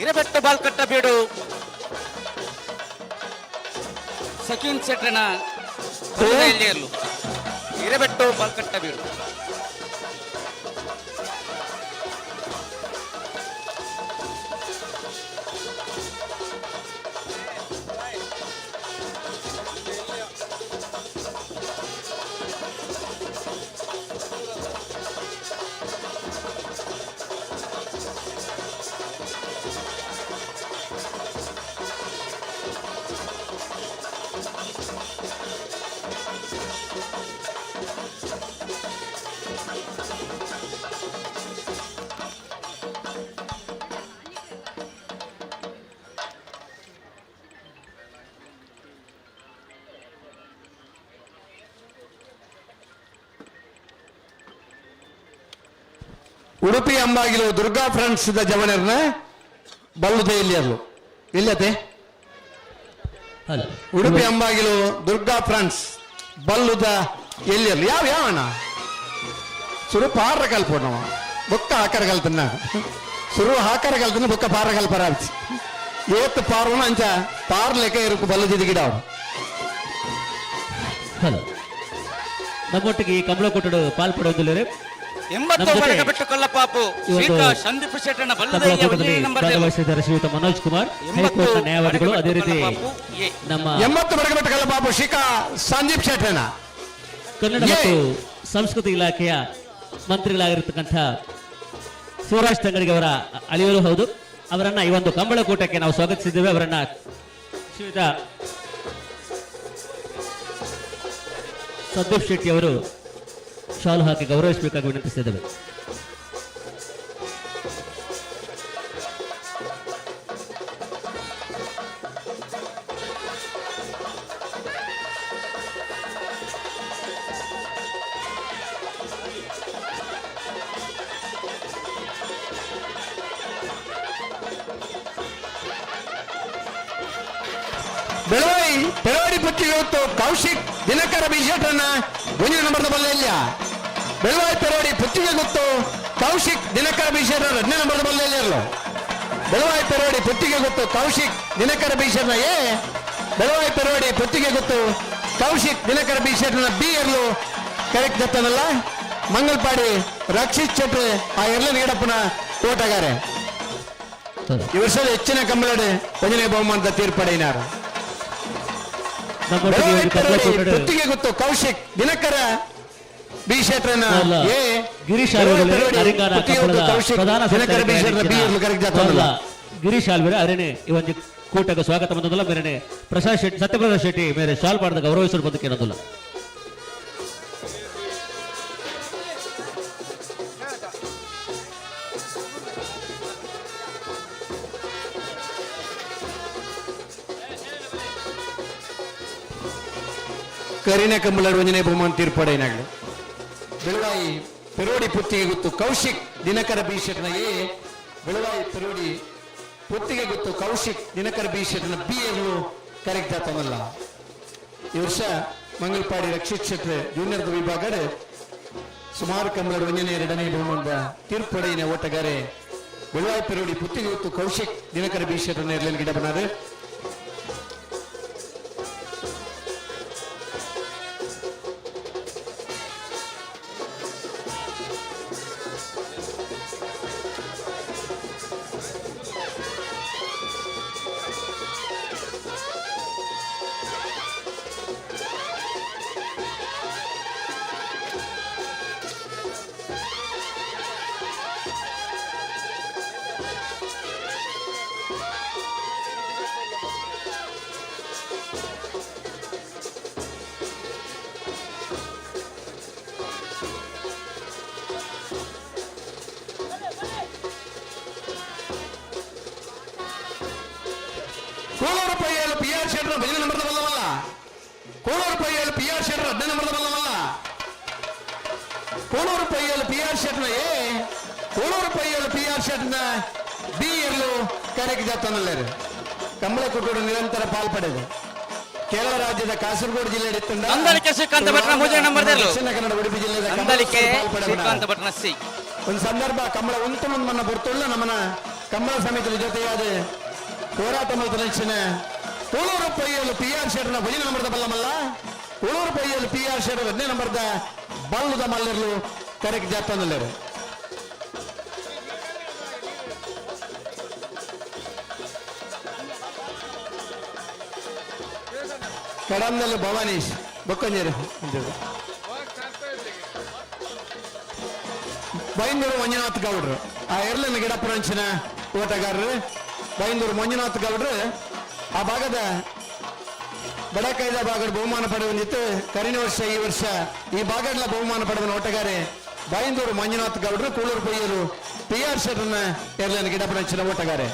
ಹಿರೇಬೆಟ್ಟು ಬಾಲ್ಕಟ್ಟ ಬೀಡು ಸಕೀನ್ ಸೆಟ್ರನ ಹಿರೇಬೆಟ್ಟು ಬಾಲ್ಕಟ್ಟ ಬೀಡು ಉಡುಪಿ ಅಂಬಾಗಿಲು ದುರ್ಗಾ ಫ್ರೆಂಡ್ಸ್ ಜವನರ್ನ ಬಲ್ಲುದೆ ಇಲ್ಲಿಯರ್ಲು ಇಲ್ಲತೆ ಉಡುಪಿ ಅಂಬಾಗಿಲು ದುರ್ಗಾ ಫ್ರೆಂಡ್ಸ್ ಬಲ್ಲುದ ಎಲ್ಲಿಯರ್ಲು ಯಾವಣ್ಣ ಸುರು ಪಾರ ಕಲ್ಪೋಣ ಬೊಕ್ಕ ಹಾಕರ ಕಲ್ಪನ ಸುರು ಹಾಕರ ಕಲ್ಪನ ಬೊಕ್ಕ ಪಾರ ಕಲ್ಪರಾಚಿ ಏತ್ ಪಾರ್ವನ ಅಂಚ ಪಾರ್ ಲೆಕ್ಕ ಇರುಕು ಬಲ್ಲುದಿದ ಗಿಡ ನಮ್ಮೊಟ್ಟಿಗೆ ಈ ಕಂಬಳಕೂಟದ ಪಾಲ್ಪಡುವುದಿಲ್ಲರೆ ಭಾಗವಹಿಸಿದ್ದಾರೆ ಶ್ರೀಯುತ ಮನೋಜ್ ಕುಮಾರ್ ಹೈಕೋರ್ಟ್ ನ್ಯಾಯವಾದಿಗಳು ಅದೇ ರೀತಿ ನಮ್ಮ 80 ಬಡಗಬೆಟ್ಟಕಲ್ಲ ಬಾಬು ಶಿಖಾ ಸಂದೀಪ್ ಶೆಟ್ಟನ ಕನ್ನಡ ಮತ್ತು ಸಂಸ್ಕೃತಿ ಇಲಾಖೆಯ ಮಂತ್ರಿಗಳಾಗಿರತಕ್ಕಂಥ ಶಿವರಾಜ್ ತಂಗಡಿಗೆ ಅವರ ಅಳಿಯರು ಹೌದು ಅವರನ್ನ ಈ ಒಂದು ಕಂಬಳಕೂಟಕ್ಕೆ ನಾವು ಸ್ವಾಗತಿಸಿದ್ದೇವೆ ಅವರನ್ನ ಶ್ರೀಯುತ ಸಂದೀಪ್ ಶೆಟ್ಟಿ ಅವರು ಶಾಲು ಹಾಕಿ ಗೌರವಿಸಬೇಕಾಗಿ ವಿನಂತಿಸಿದ್ದೇವೆ ಬೆಳವಾಡಿ ಪಟ್ಟಿ ಇವತ್ತು ಕೌಶಿಕ್ ದಿನಕರ ಬಿಜೆಟನ್ನ 1 ನಂಬರ್ದ ಬಲ್ಲ ಇಲ್ಲ ಬೆಳವಾಡಿ ಪೆರೋಡಿ ಪುತ್ತಿಗೆ ಗೊತ್ತು ಕೌಶಿಕ್ ದಿನಕರ ಬಿಜೆಟ್ 2 ನಂಬರ್ದ ಬಲ್ಲ ಇಲ್ಲ ಬೆಳವಾಡಿ ಪೆರೋಡಿ ಪುತ್ತಿಗೆ ಗೊತ್ತು ಕೌಶಿಕ್ ದಿನಕರ ಬಿಜೆಟ್ನ ಎ ಬೆಳವಾಡಿ ಪೆರೋಡಿ ಪುತ್ತಿಗೆ ಗೊತ್ತು ಕೌಶಿಕ್ ದಿನಕರ ಬಿಜೆಟ್ನ ಬಿ ಇರ್ಲು ಕರೆಕ್ಟ್ ಗೊತ್ತನಲ್ಲ ಮಂಗಲ್ಪಾಡಿ ರಕ್ಷಿತ್ ಚಟ್ರೆ ಆ ಎಲ್ಲ ನೀಡಪ್ಪನ ಓಟಗಾರೆ ಈ ವರ್ಷದ ಹೆಚ್ಚಿನ ಕಂಬಳಡೆ 1ನೇ ಬಹುಮಾನದ ತೀರ್ಪಡೆಯಿನಾರು ಪುತ್ತಿಗೆ ಗೊತ್ತು ಕೌಶಿಕ್ ದಿನಕರ ಬಿ ಶೆಟ್ರನ ಎ ಗಿರೀಶ್ ಗಿರೀಶ್ ಆಲ್ವೇರೆ ಅರೇನೆ ಈ ಒಂದು ಕೂಟಕ್ಕೆ ಸ್ವಾಗತ ಬಂದದಲ್ಲ ಮೇರೆ ಪ್ರಸಾದ್ ಶೆಟ್ಟಿ ಸತ್ಯಪ್ರಸಾದ್ ಶೆಟ್ಟಿ ಮೇರೆ ಶಾಲ್ ಪಾಡದ ಗೌರವಿಸಲು ಬಂದಕ್ಕೆ ಏನೋದಿಲ್ಲ ಕರಿನ ಕಂಬಳ 1ನೇ ಬಹುಮಾನ ತೀರ್ಪಡೆಯಿನಾಗಲಿ ಬೆಳವಾಯಿ ಪೆರೋಡಿ ಪುತ್ತಿಗೆ ಗೊತ್ತು ಕೌಶಿಕ್ ದಿನಕರ ಬಿ ಶೆಟ್ನ ಎ, ಬೆಳವಾಯಿ ಪೆರೋಡಿ ಪೊತ್ತಿಗೆ ಗೊತ್ತು ಕೌಶಿಕ್ ದಿನಕರ ಬಿ ಶೆಟ್ನ ಬಿ ಎಗಳು ಕರೆಕ್ಟ್ ಆತನಲ್ಲ. ಈ ವರ್ಷ ಮಂಗಲ್ಪಾಡಿ ರಕ್ಷಿತ್ ಶೆಟ್ರೆ ಜೂನಿಯರ್ ವಿಭಾಗದ ಸುಮಾರು ಕಂಬಳ ಒಂಜನೇ ಎರಡನೇ ಬಹುಮಾನದ ತೀರ್ಪಡೆಯಿನ ಓಟಗಾರೆ ಬೆಳವಾಯಿ ಪೆರೋಡಿ ಪೊತ್ತಿಗೆ ಗೊತ್ತು ಕೌಶಿಕ್ ದಿನಕರ ಬಿ ಶೆಟ್ನ ಇರಲಿ ಗಿಡ ಬನಾರು. ಕೋಳೂರು ಪೈಯಲು ಪಿ ಆರ್ ಶೆಟ್ರ 15 ನಂಬರ್ದ ಬಲ್ಲವಲ್ಲ. ಕೋಳೂರು ಪೈಯಲು ಪಿ ಆರ್ ಶೆಟ್ರ 15 ನಂಬರ್ದ ಬಲ್ಲವಲ್ಲ. ಕೋಳೂರು ಪೈಯಲು ಪಿ ಆರ್ ಶೆಟ್ನ A, Kolur Paiyalu P R ಶೆಟ್ನ ಬಿ ಎಲ್ಲೂ ಕರೆಕ್ಟ್ ಜಾತನಲ್ಲರು ಕಂಬಳ ಕುಟುಂಬ ನಿರಂತರ ಪಾಲ್ಪಡೆದು ಕೇರಳ ರಾಜ್ಯದ ಕಾಸರಗೋಡು ಜಿಲ್ಲೆ ಶ್ರೀಕಾಂತ ಭಟ್ನ ದಕ್ಷಿಣ ಕನ್ನಡ ಉಡುಪಿ ಜಿಲ್ಲೆಯ ಒಂದು ಸಂದರ್ಭ ಕಂಬಳ ಒಂತೊಂದು ಮನ್ನ ಬರ್ತುಳ್ಳ ನಮ್ಮನ ಕಂಬಳ ಸಮಿತಿ ಜೊತೆಯಾದ ಹೋರಾಟ ಮಲ್ತನ ಕೋಳೂರು ಪೈಯಲು ಪಿ ಆರ್ ಶೆಟ್ನ 15 ನಂಬರ್ದ ಬಲ್ಲಮಲ್ಲ. ಕೋಳೂರು ಪೈಯಲು ಪಿ ಆರ್ ಶೆಟ್ 15 ನಂಬರ್ದ ಬಲ್ಲದ ಮಲ್ಲರ್ಲು ಕರೆಕ್ಟ್ ಜಾತನಲ್ಲರು. ಕಡಂದಲ್ಲಿ ಭವಾನೀಶ್ ಬೊಕ್ಕಂಜೇರು ಬೈಂದೂರು ಮಂಜುನಾಥ್ ಗೌಡ್ರು ಆ ಎರಲನ್ನ ಗಿಡಪುರಂಚಿನ ಓಟಗಾರರು ಬೈಂದೂರು ಮಂಜುನಾಥ್ ಗೌಡ್ರು ಆ ಭಾಗದ ಬಡಕೈದ ಭಾಗದ ಬಹುಮಾನ ಪಡೆದಿತ್ತು. ಕರಿನ ವರ್ಷ ಈ ವರ್ಷ ಈ ಭಾಗದ ಬಹುಮಾನ ಪಡೆದ ಓಟಗಾರೆ ಬೈಂದೂರು ಮಂಜುನಾಥ್ ಗೌಡ್ರು. ಕೋಳೂರು ಪೈಯಲು ಪಿ ಆರ್ ಶೆಟ್ನ ಎರಲನ್ನ ಗಿಡಪುರಂಚಿನ ಓಟಗಾರೆ.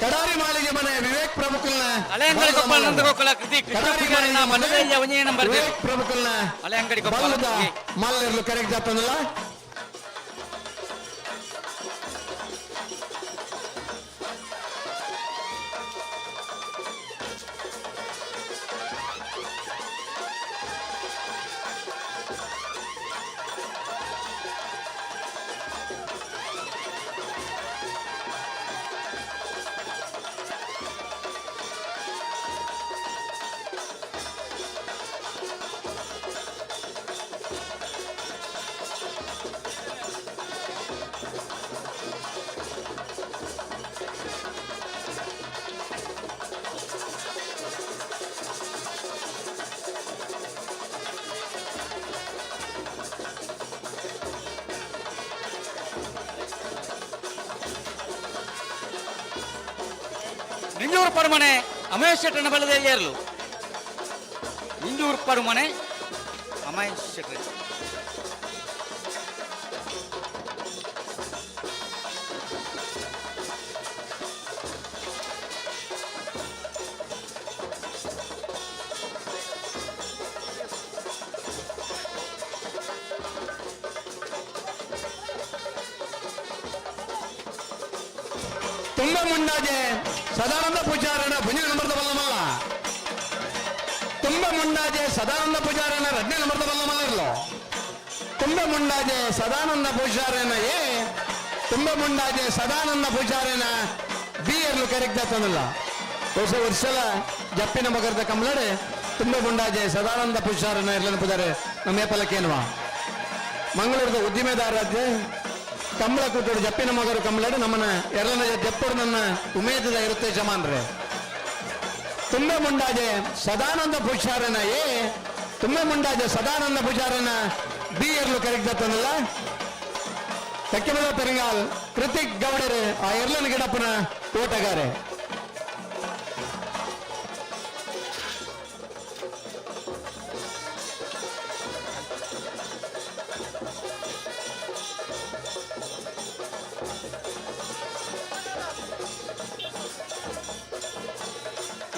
ಕಡಾರಿ ಮಾಳಿಗೆ ಮನೆ ವಿವೇಕ್ ಪ್ರಮುಖಲ್ನ ವಿವೇಕ್ ಪ್ರಮುಖಲ್ನ ಮಾಲರ್ಲು ಕರೆಕ್ಟ್ ಆಗ್ತದಲ್ಲ. ನಿಂಜೂರು ಪಡುಮನೆ ಅಮರೇಶ್ ಶೆಟ್ಟನ ಬಲದಲ್ಲಿ ಏರಲು ನಿಂಜೂರು ಪಡುಮನೆ ಅಮರೇಶ್ ಶೆಟ್ಟಿ ತುಂಬ ಮುಂಡಾಜೆ ಸದಾನಂದ ಪೂಜಾರನ 15 ನಂಬರ್ದ ಬಲ್ಲಮಲ್ಲ. ತುಂಬ ಮುಂಡಾಜೆ ಸದಾನಂದ ಪೂಜಾರನ 2ನೇ ನಂಬರ್ದ ಬಲ್ಲಮಲ್ಲ ಇರಲು. ತುಂಬ ಮುಂಡಾಜೆ ಸದಾನಂದ ಪೂಜಾರನ ಎ, ತುಂಬ ಮುಂಡಾಜೆ ಸದಾನಂದ ಪೂಜಾರನ ಬಿ ಇರಲು ಕರೆಕ್ಟ್ ಆಗ್ತದಲ್ಲ. ಹೊಸ ವರ್ಷಲ ಜಪ್ಪಿನ ಮಗರದ ಕಮಲಡೆ ತುಂಬ ಮುಂಡಾಜೆ ಸದಾನಂದ ಪೂಜಾರನ ಇರ್ಲನ ಪುದಾರೆ ನಮ್ಮ ಏಪಲಕ್ಕೇನುವ ಮಂಗಳೂರದ ಉದ್ದಿಮೆದಾರ ಕಂಬಳ ಕೂಟೋಡು ಜಪ್ಪಿನ ಮಗರು ಕಂಬಳಡು ನಮ್ಮನ್ನ ಎರಡನೇ ಜಪ್ಪಡು ನನ್ನ ಉಮೇದದ ಇರುತ್ತೆ ಜಮಾನ್ರೆ ತುಂಬೆ ಮುಂಡಾಜೆ ಸದಾನಂದ ಪುಷಾರನ ತುಂಬೆ ಮುಂಡಾಜೆ ಸದಾನಂದ ಪುಷಾರನ ಬಿ ಎರ್ಲು ಕರೆಕ್ಟಲ್ಲ ತೆಕ್ಕೆಮಲ ಪೆರಿಂಗಾಲ್ ಕೃತಿಕ್ ಗೌಡರು ಆ ಎರ್ಲನ ಗಿಡಪ್ಪನ ಓಟಗಾರೆ.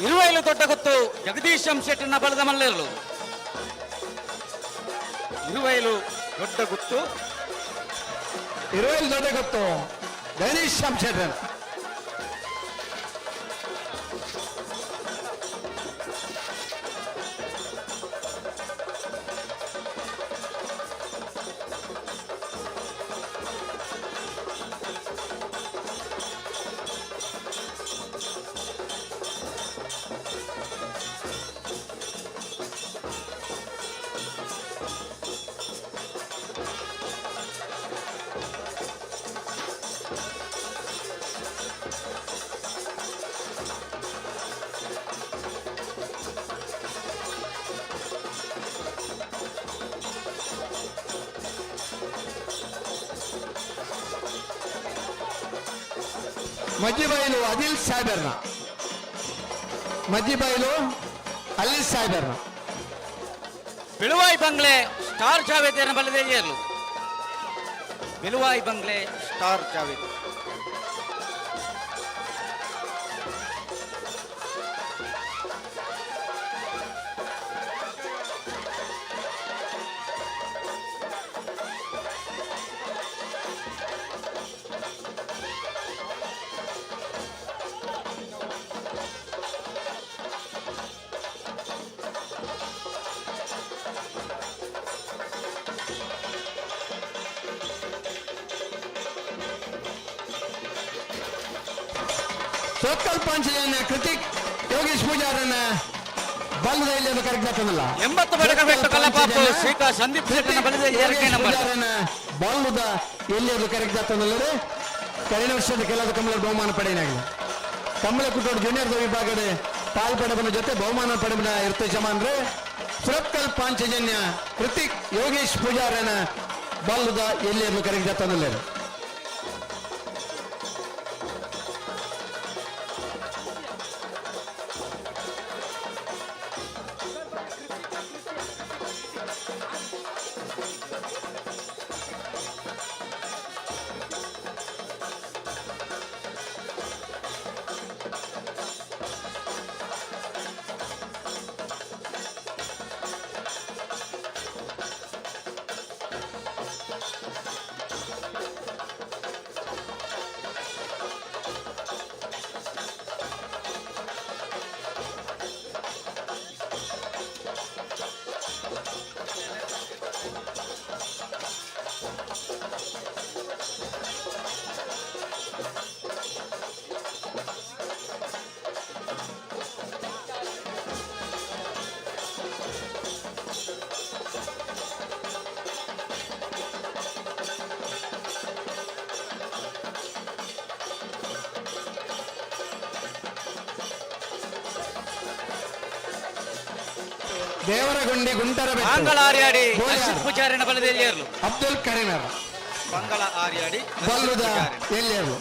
ಇರುವೈಲು ದೊಡ್ಡ ಗೊತ್ತು ಜಗದೀಶಂ ಶೆಟ್ಟನ ಬಲದ ಮಲ್ಲೇರ್ಲು. ಇರುವೈಲು ದೊಡ್ಡ ಗುತ್ತು ಇರುವೈಲು ದೊಡ್ಡ ಗೊತ್ತು ಜಗದೀಶ್ ಶೆಟ್ಟರ್. ಮಜ್ಜಿಬೈಲು ಅದಿಲ್ ಸಾಹೇಬರ್ನ ಮಜ್ಜಿಬೈಲು ಅಲಿಲ್ ಸಾಹೇಬರ್ನ ಬಿಳುವಾಯಿ ಬಂಗ್ಲೆ ಸ್ಟಾರ್ ಜಾವೇದ್ ಬಲದೇರಿಯರ್ಲು. ಬಿಳುವಾಯಿ ಬಂಗ್ಲೆ ಸ್ಟಾರ್ ಜಾವೇದ್. ಸೋಕಲ್ ಪಾಂಚಜನ್ಯ ಕೃತಿಕ್ ಯೋಗೇಶ್ ಪೂಜಾರನ್ನ ಬಲ್ಲದ ಇಲ್ಲಿ ಕರೆಕ್ಟ್ ಆಗ್ತದಲ್ಲ 80 ಬಡಕ ಬೆಟ್ಟು ಕಲ್ಲಪಾಪು ಶ್ರೀಕಾ ಸಂದೀಪ್ ಶೆಟ್ಟನ ಬಲದ ಎರಡನೇ ನಂಬರ್ ಬಲ್ಲದ ಎಲ್ಲಿ ಕರೆಕ್ಟ್ ಆಗ್ತದಲ್ಲ ಕಳೆದ ವರ್ಷದ ಕೆಲವು ಕಮಲ ಬಹುಮಾನ ಪಡೆಯಲಾಗಿದೆ. ಕಮಲ ಕುಟೋಡ್ ಜೂನಿಯರ್ ವಿಭಾಗದ ಪಾಲ್ಪಡಬನ ಜೊತೆ ಬಹುಮಾನ ಪಡೆದ ಇರ್ತ ಜಮಾನ್ರೆ ಸೋಕಲ್ ಪಾಂಚಜನ್ಯ ಕೃತಿಕ್ ಯೋಗೇಶ್ ಪೂಜಾರನ ಬಲ್ಲದ ಎಲ್ಲಿ ಕರೆಕ್ಟ್ ಆಗ್ತದಲ್ಲ. ದೇವರಗುಂಡಿ ಗುಂಟರ ಮಂಗಳ ಆರ್ಯಾಡಿ ಅಶ್ವಿತ್ ಪೂಜಾರಿನ ಬಲದೇರಿಯರ್ಲು. ಅಬ್ದುಲ್ ಕರೀಮರ್ ಮಂಗಳ ಆರ್ಯಾಡಿ ಬಲ್ಲುದ ಎಲ್ಲಿಯರು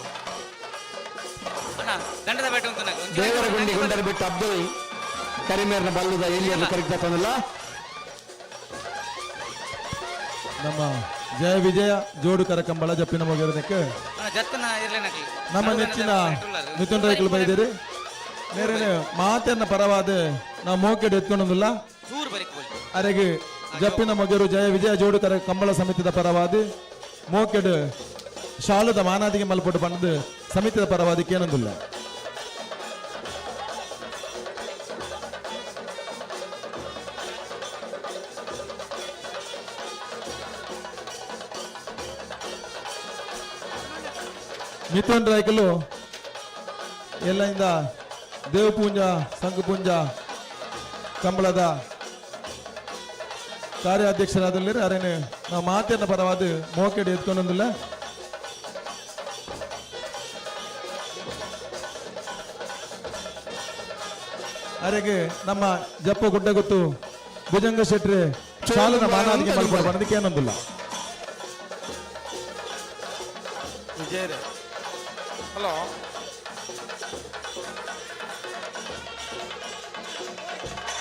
ದಂಡದ ಬೇಟ ಅಂತ ದೇವರಗುಂಡಿ ಗುಂಟರ ಬಿಟ್ಟು ಅಬ್ದುಲ್ ಕರೀಮರ್ನ ಬಲ್ಲುದ ಎಲ್ಲಿಯರು ಕರೆಕ್ಟ್ ಆಗ್ತದಲ್ಲ. ನಮ್ಮ ಜಯ ವಿಜಯ ಜೋಡುಕರ ಕಂಬಳ ಜಪ್ಪಿನ ಮೊಗರದಕ್ಕೆ ನಮ್ಮ ನೆಚ್ಚಿನ ಮಿಥುನ್ ರೈಕಲ್ ಬೈದಿರಿ ನೇರನೆ ಮಾತನ್ನ ಪರವಾದ ನಾವು ಮೋಕೆಡ್ ಎತ್ಕೊಂಡಲ್ಲ ಅರೆಗೆ ಜಪ್ಪಿನ ಮೊಗರು ಜಯ ವಿಜಯ ಜೋಡುಕರ ಕಂಬಳ ಸಮಿತಿದ ಪರವಾದಿ ಮೋಕೆಡ್ ಶಾಲುದ ಮಾನಾದಿಗೆ ಮಲ್ಪಟ್ಟು ಬಂದು ಸಮಿತಿದ ಪರವಾದಿಕ್ಕೆ ಏನಂದಿಲ್ಲ. ಮಿಥುನ್ ರಾಯ್ಕಲು ಎಲ್ಲರಿಂದ ದೇವಪೂಂಜ ಸಂಘಪೂಂಜ ಕಂಬಳದ ಕಾರ್ಯಾಧ್ಯಕ್ಷರಾದಲ್ಲಿ ಅರೇನೆ ನಾವು ಮಾತನ್ನ ಪರವಾದ ಮೋಕೆಡ್ ಎತ್ಕೊಂಡೊಂದಿಲ್ಲ. ಅರೆಗೆ ನಮ್ಮ ಜಪ್ಪ ಗುಡ್ಡಗುತ್ತು ಭುಜಂಗ ಶೆಟ್ರಿ ಶಾಲನ ಮಾನಾದಿಗೆ ಮಲ್ಪಡೋದಕ್ಕೆ ಏನೊಂದಿಲ್ಲ. ಹಲೋ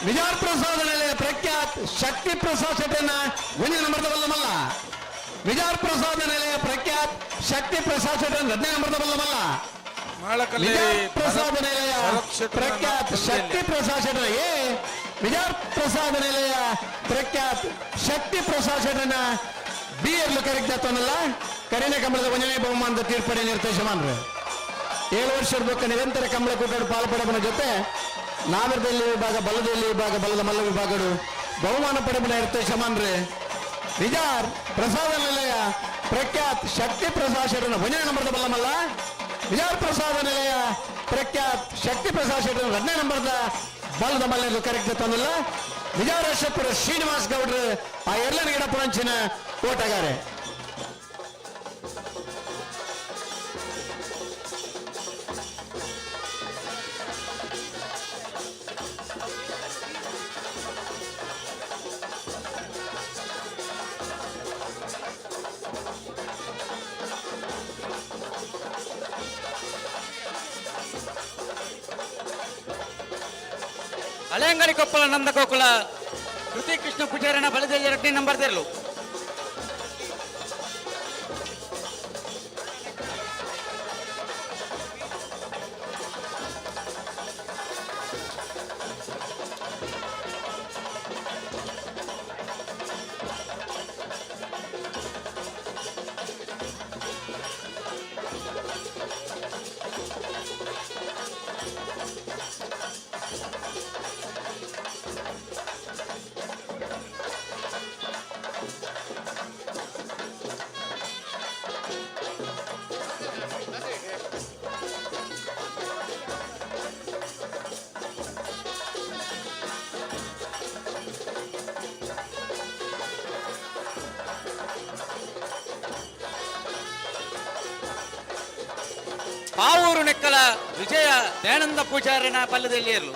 ವಿಜಯ ಪ್ರಸಾದ ನಿಲಯ ಪ್ರಖ್ಯಾತ್ ಶಕ್ತಿ ಪ್ರಸಾದ್ ಶೆಟ್ಟನ್ನ ಒಂದನೇ ನಂಬರ್ದ ಬಲ್ಲಮಲ್ಲ. ವಿಜಯ ಪ್ರಸಾದ ನಿಲಯ ಪ್ರಖ್ಯಾತ್ ಶಕ್ತಿ ಪ್ರಸಾದ್ ಶೆಟ್ಟನ್ 2ನೇ ನಂಬರ್ದ ಬಲ್ಲಮಲ್ಲ. ವಿಜಯ ಪ್ರಸಾದ ನಿಲಯ ಪ್ರಖ್ಯಾತ್ ಶಕ್ತಿ ಪ್ರಸಾದ್ ಶೆಟ್ಟನ ವಿಜಯ ಪ್ರಸಾದ ನಿಲಯ ಪ್ರಖ್ಯಾತ್ ಶಕ್ತಿ ಪ್ರಸಾದ್ ಶೆಟ್ಟನ ಬಿಎರ್ಲು ಕರೆಕ್ಟಾತನಲ್ಲ ಕರಿನ ಕಂಬಳದ 1ನೇ ಬಹುಮಾನದ ತೀರ್ಪಡೆ ನಿರ್ದೇಶಮಾನ್ರೆ 7 ವರ್ಷದ ಬೊಕ್ಕ ನಿರಂತರ ಕಂಬಳ ಕೂಟದ ಪಾಲ್ಪಡಬನ ಜೊತೆ ನಾಗರದಲ್ಲಿ ವಿಭಾಗ ಬಲದಲ್ಲಿ ವಿಭಾಗ ಬಲದ ಮಲ್ಲ ವಿಭಾಗಗಳು ಬಹುಮಾನ ಪಡೆಬನ ನಿರ್ದೇಶಮಾನ್ರೆ ವಿಜಾರ್ ಪ್ರಸಾದ ನಿಲಯ ಪ್ರಖ್ಯಾತ್ ಶಕ್ತಿ ಪ್ರಸಾದ್ ಶೆಟ್ಟನ 1ನೇ ನಂಬರ್ದ ಬಲ್ಲಮಲ್ಲ. ವಿಜಯ ಪ್ರಸಾದ ನಿಲಯ ಪ್ರಖ್ಯಾತ್ ಶಕ್ತಿ ಪ್ರಸಾದ್ ಶೆಟ್ಟನ 2ನೇ ನಂಬರ್ದ ಬಲದ ಮಲ್ಲ ಕರೆಕ್ಟ್ ತಂದಿಲ್ಲ. ವಿಜಯರಾಜಪುರ ಶ್ರೀನಿವಾಸ್ ಗೌಡ್ರು ಆ ಎರಡನೇ ಗಿಡ ಪುರಂಚಿನ ಓಟಗಾರೆ. ಹಳೆಂಗಡಿ ಕೊಪ್ಪಳ ನಂದಗೋಕುಲ ಕೃತಿ ಕೃಷ್ಣ ಪೂಜಾರಿನ ಬಲದಲ್ಲಿ 2ನೇ ನಂಬರ್ದಿರಲು. ಪಾವೂರು ನೆಕ್ಕಲ ವಿಜಯ ದಯಾನಂದ ಪೂಜಾರಿನ ಪಲ್ಲದಲ್ಲಿ ಇರಲು.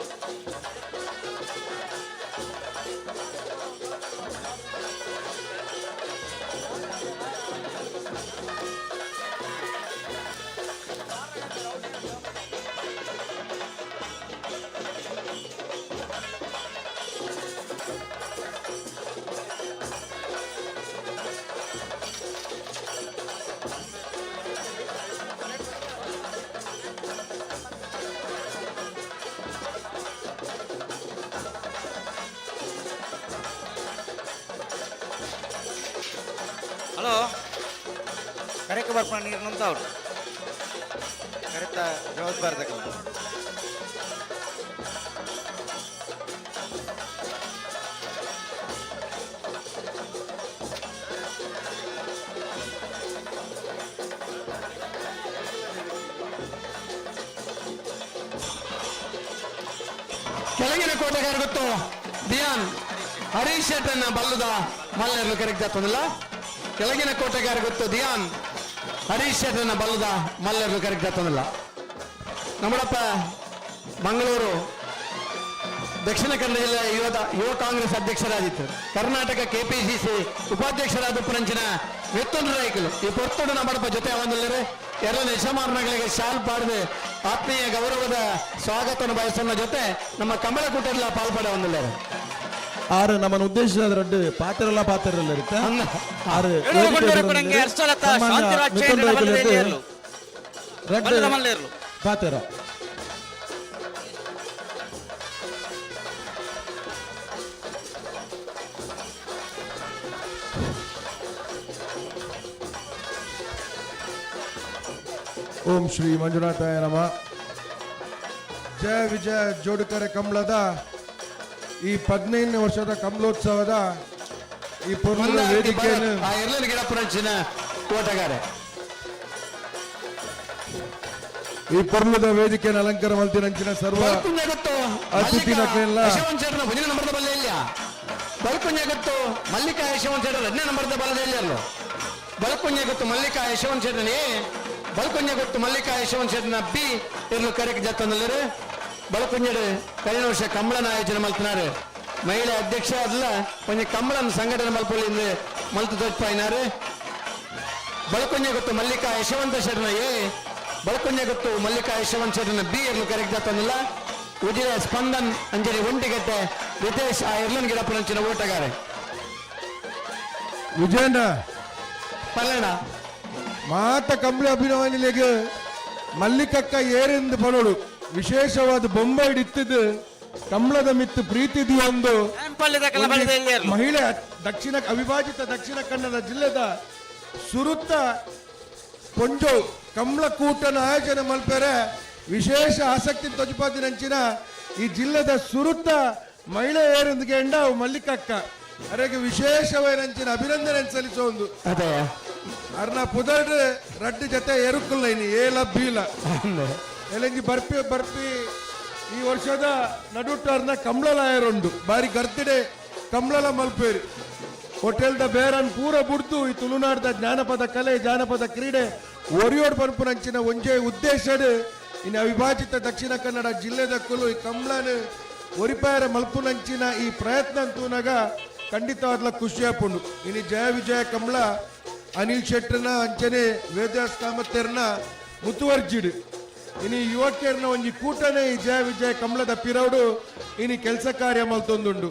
ಹಲೋ ಕರೆಕ್ಟ್ ಬರ್ಪ ನೀರು ನಂತವ್ರು ಕರೆಕ್ಟ ಜವಾಬ್ದಾರಿ ಕೆಳಗಿನ ಕೋಟೆಗಾರ ಗೊತ್ತು ದಿಯಾನ್ ಹರೀಶ್ ಶೆಟ್ಟನ್ನ ಬಲ್ಲದ ಮಲ್ಲೆರ್ಲು ಕರೆಕ್ಟ್ ಆಗ್ತದಲ್ಲ. ಕೆಳಗಿನ ಕೋಟೆಗಾರ ಗೊತ್ತು ದಿಯಾನ್ ಹರೀಶ್ ಶೆಟ್ಟನ್ನ ಬಲ್ಲದ ಮಲ್ಲೆರ್ಲು ಕರೆಕ್ಟ್ ಆಗ್ತದಲ್ಲ. ನಮ್ಮಡಪ್ಪ ಮಂಗಳೂರು ದಕ್ಷಿಣ ಕನ್ನಡ ಜಿಲ್ಲೆಯ ಯುವ ಕಾಂಗ್ರೆಸ್ ಅಧ್ಯಕ್ಷರಾದಿತ್ತು. ಕರ್ನಾಟಕ ಕೆಪಿಸಿಸಿ ಉಪಾಧ್ಯಕ್ಷರಾದ ಪರಂಚಿನ ವೆತ್ತೊಂದು ರೈಕಲು ಈ ಪೊರ್ತುಡು ನಮ್ಮಡಪ್ಪ ಜೊತೆ ಅವನಲ್ಲರೆ ಎಲ್ಲ ಯಜಮಾನಗಳಿಗೆ ಶಾಲ್ ಪಾಡದೆ ಆತ್ಮೀಯ ಗೌರವದ ಸ್ವಾಗತವನ್ನು ಬಯಸೋಣ ಜೊತೆ ನಮ್ಮ ಕಮಲ ಕೂಟೆಲ್ಲ ಪಾಲ್ಪಡ ಒಂದಿಲ್ಲರೆ ಆರು ನಮ್ಮ ಉದ್ದೇಶದ ರಡ್ಡು ಪಾತ್ರಲ್ಲ ಇರುತ್ತೆ ಆರು ಪಾತ್ರ ಓಂ ಶ್ರೀ ಮಂಜುನಾಥಾಯ ನಮಃ. ಜಯ ವಿಜಯ ಜೋಡುಕರೆ ಕಂಬಳದ ಈ 15ನೇ ವರ್ಷದ ಕಂಬಳೋತ್ಸವದ ಈ ಪೂರ್ಣ ವೇದಿಕೆಯನ್ನು ಈ ಪರ್ವದ ವೇದಿಕೆಯನ್ನು ಅಲಂಕಾರ ಮಲ್ತಿನಂಚಿನ ಸರ್ವ ಅತಿಥಿನಕ್ಕೆಲ್ಲ ಬಲ್ಕುಂಜಗತ್ತು ಮಲ್ಲಿಕಾ ಯಶವಂತ 2ನೇ ನಂಬರ್ದ ಬಲದಲ್ಲಿ ಅಲ್ಲೋ ಬಲ್ಕುಂಜಗತ್ತು ಮಲ್ಲಿಕಾ ಯಶವಂತ ಬಲ್ಕುಂಜಗತ್ತು ಮಲ್ಲಿಕಾ ಯಶವಂತ ಬಿ ಇರ್ಲು ಕರೆಕ್ಟ್ ಜತ್ತಂದ್ರೆ ಬಳಕುಂಜಡು ಕಳೆದ ವರ್ಷ ಕಂಬಳನ ಆಯೋಜನೆ ಮಲ್ತಿನಾರು ಮಹಿಳಾ ಅಧ್ಯಕ್ಷ ಅದಲ್ಲ ಕೊಂಚ ಕಂಬಳನ ಸಂಘಟನೆ ಮಲ್ಪೊಳ್ಳಿಂದ ಮಲ್ತು ತೋಜ್ಪಾಯಿನಾರು ಬಳಕುಂಜ ಗೊತ್ತು ಮಲ್ಲಿಕಾ ಯಶವಂತ ಶರಣ ಎ ಬಳಕುಂಜ ಗೊತ್ತು ಮಲ್ಲಿಕಾ ಯಶವಂತ ಶರಣ ಬಿ ಇರ್ಲು ಕರೆಕ್ಟ್ ತಂದಿಲ್ಲ ಉಜಿರ ಸ್ಪಂದನ್ ಅಂಜಲಿ ಒಂಟಿಗಟ್ಟೆ ರಿತೇಶ್ ಆ ಇರ್ಲನ್ ಗಿಡಪ್ಪ ನಂಚಿನ ಓಟಗಾರೆ ವಿಜಯಣ್ಣ ಪಲ್ಲಣ್ಣ ಮಾತ ಕಂಬಳಿ ಅಭಿನವನಿಲೆಗೆ ಮಲ್ಲಿಕಕ್ಕ ಏರೆಂದು ಪನೋಡು ವಿಶೇಷವಾದ ಬೊಂಬೆ ಇತ್ತಿದ್ದು ಕಂಬಳದ ಮಿತ್ತು ಪ್ರೀತಿದು ಒಂದು ಮಹಿಳೆ ದಕ್ಷಿಣ ಅವಿಭಾಜಿತ ದಕ್ಷಿಣ ಕನ್ನಡ ಜಿಲ್ಲೆದ ಸುರುತ್ತ ಪೊಂಜು ಕಂಬಳ ಕೂಟನ ಆಯೋಜನೆ ಮಲ್ಪೆರೆ ವಿಶೇಷ ಆಸಕ್ತಿ ತೊಜಪಾದಿನಂಚಿನ ಈ ಜಿಲ್ಲೆದ ಸುರುತ್ತ ಮಹಿಳೆ ಏರೆಂದಿಗೆ ಎಂಡ ಮಲ್ಲಿಕಕ್ಕ ಅವರಿಗೆ ವಿಶೇಷವಾದಂಚಿನ ಅಭಿನಂದನೆ ಸಲ್ಲಿಸೋ ಒಂದು ಅದೇ ಅರ್ನ ಪುದರ್ ರಡ್ಡು ಜೊತೆ ಎರುಕುಲ್ಲ ಇನಿ ಏಲ ಬೀಲ ಎಲೆಂಜಿ ಬರ್ಪಿ ಈ ವರ್ಷದ ನಡುಟ್ಟಾರ್ನ ಕಂಬಳಲಾಯರುಂಡು ಬಾರಿ ಗರ್ತಿಡೆ ಕಂಬಳ ಮಲ್ಪೇರಿ ಹೋಟೆಲ್ದ ಬೇರನ್ ಪೂರ ಬುಡ್ದು ಈ ತುಳುನಾಡದ ಜಾನಪದ ಕಲೆ ಜಾನಪದ ಕ್ರೀಡೆ ಒರಿಯೋಡ್ ಪನ್ಪುನಂಚಿನ ಒಂಜೆ ಉದ್ದೇಶಡ್ ಇನ್ನು ಅವಿಭಾಜಿತ ದಕ್ಷಿಣ ಕನ್ನಡ ಜಿಲ್ಲೆದಕ್ಕೂ ಈ ಕಂಬಳನ ಒರಿಪಾಯರ ಮಲ್ಪುನಂಚಿನ ಈ ಪ್ರಯತ್ನ ಅಂತೂನಾಗ ಖಂಡಿತವಾದ್ಲ ಖುಷಿ ಆಪುಂಡು ಇನ್ನು ಜಯ ವಿಜಯ ಕಂಬಳ ಅನಿಲ್ ಶೆಟ್ಟರ್ನ ಅಂಚನೆ ವೇದವ್ಯಾಸ ಕಾಮತ್ತೇರ್ನ ಮುತುವರ್ಜಿಡು ಇನ್ನು ಯುವಕಿಯರ್ನ ಒಂಜಿ ಕೂಟನೆ ಈ ಜಯ ವಿಜಯ ಕಂಬಳದ ಪಿರೌಡು ಇನ್ನು ಕೆಲಸ ಕಾರ್ಯ ಮಲ್ತೊಂದುಂಡು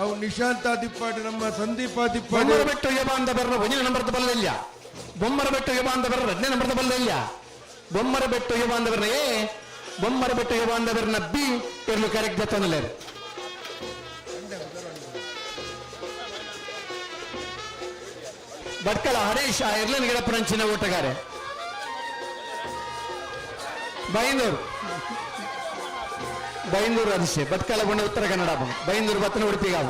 ಅವು ನಿಶಾಂತ ದಿಪ್ಪಾಡಿ ನಮ್ಮ ಸಂದೀಪ ದಿಪ್ಪಾಡಿ ಬೊಮ್ಮರ ಬೆಟ್ಟು ಯಬಾಂದ ಬರ್ರ ಒಂಜನೇ ನಂಬರ್ದ ಬಲ್ಲಲ್ಲ ಬೊಮ್ಮರ ಬೆಟ್ಟು ಯಬಾಂದ ಬರ್ರ ಎರಡನೇ ನಂಬರ್ದ ಬಲ್ಲಲ್ಲ ಬೊಮ್ಮರ ಬೆಟ್ಟು ಯಬಾಂದ ಬರ್ನ ಎ ಬೊಮ್ಮರ ಬೆಟ್ಟು ಯಬಾಂದ ಬರ್ನ ಬಿ ಇರ್ಲು ಕರೆಕ್ಟ್ ಜೊತ್ತೊಂದಲೇರು ಭಟ್ಕಳ ಹರೀಶ್ ಆ ಇರ್ಲನ್ ಗಿಡಪ್ಪನಂಚಿನ ಓಟಗಾರೆ ಬೈಂದೂರು ಹರೀಶ್ ಭಟ್ಕಳ ಬಂಡ ಉತ್ತರ ಕನ್ನಡ ಬೈಂದೂರು ಬತ್ತನ ಉಡುಪಿಗೆ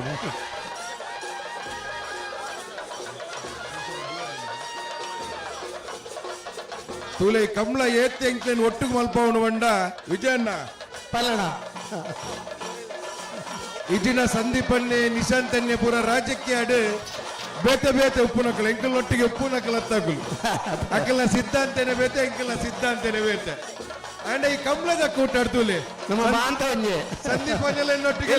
ತೂಲೆ ಕಂಬಳ ಏತ್ತೆ ಎಂಕ್ಲೇನ್ ಒಟ್ಟಿಗೆ ಮಲ್ಪವನು ಬಂಡ ವಿಜಯಣ್ಣ ಪಲ್ಲಣ ಇಜಿನ ಸಂದೀಪನ್ನೇ ನಿಶಾಂತನ್ನೇ ಪೂರ ರಾಜ್ಯಕ್ಕೆ ಆಡು ಬೇತೆ ಬೇತೆ ಉಪ್ಪು ನಕಲು ಎಂಕಲ್ನೊಟ್ಟಿಗೆ ಉಪ್ಪು ನಕಲು ಹತ್ತಾಕಲು ಅಕ್ಕಲ ಸಿದ್ಧಾಂತನೇ ಬೇತೆ ಎಂಕಲ ಸಿದ್ಧಾಂತನೇ ಬೇತೆ ಅಂಡ್ ಈ ಕಂಬಳದ ಕೂಟ ಆಡ್ತೂಲೆ ನಮ್ಮ ಮಾಂತವನ್ನೇ ಸಂದೀಪನ್ನೆಲ್ಲ ಎನ್ನೊಟ್ಟಿಗೆ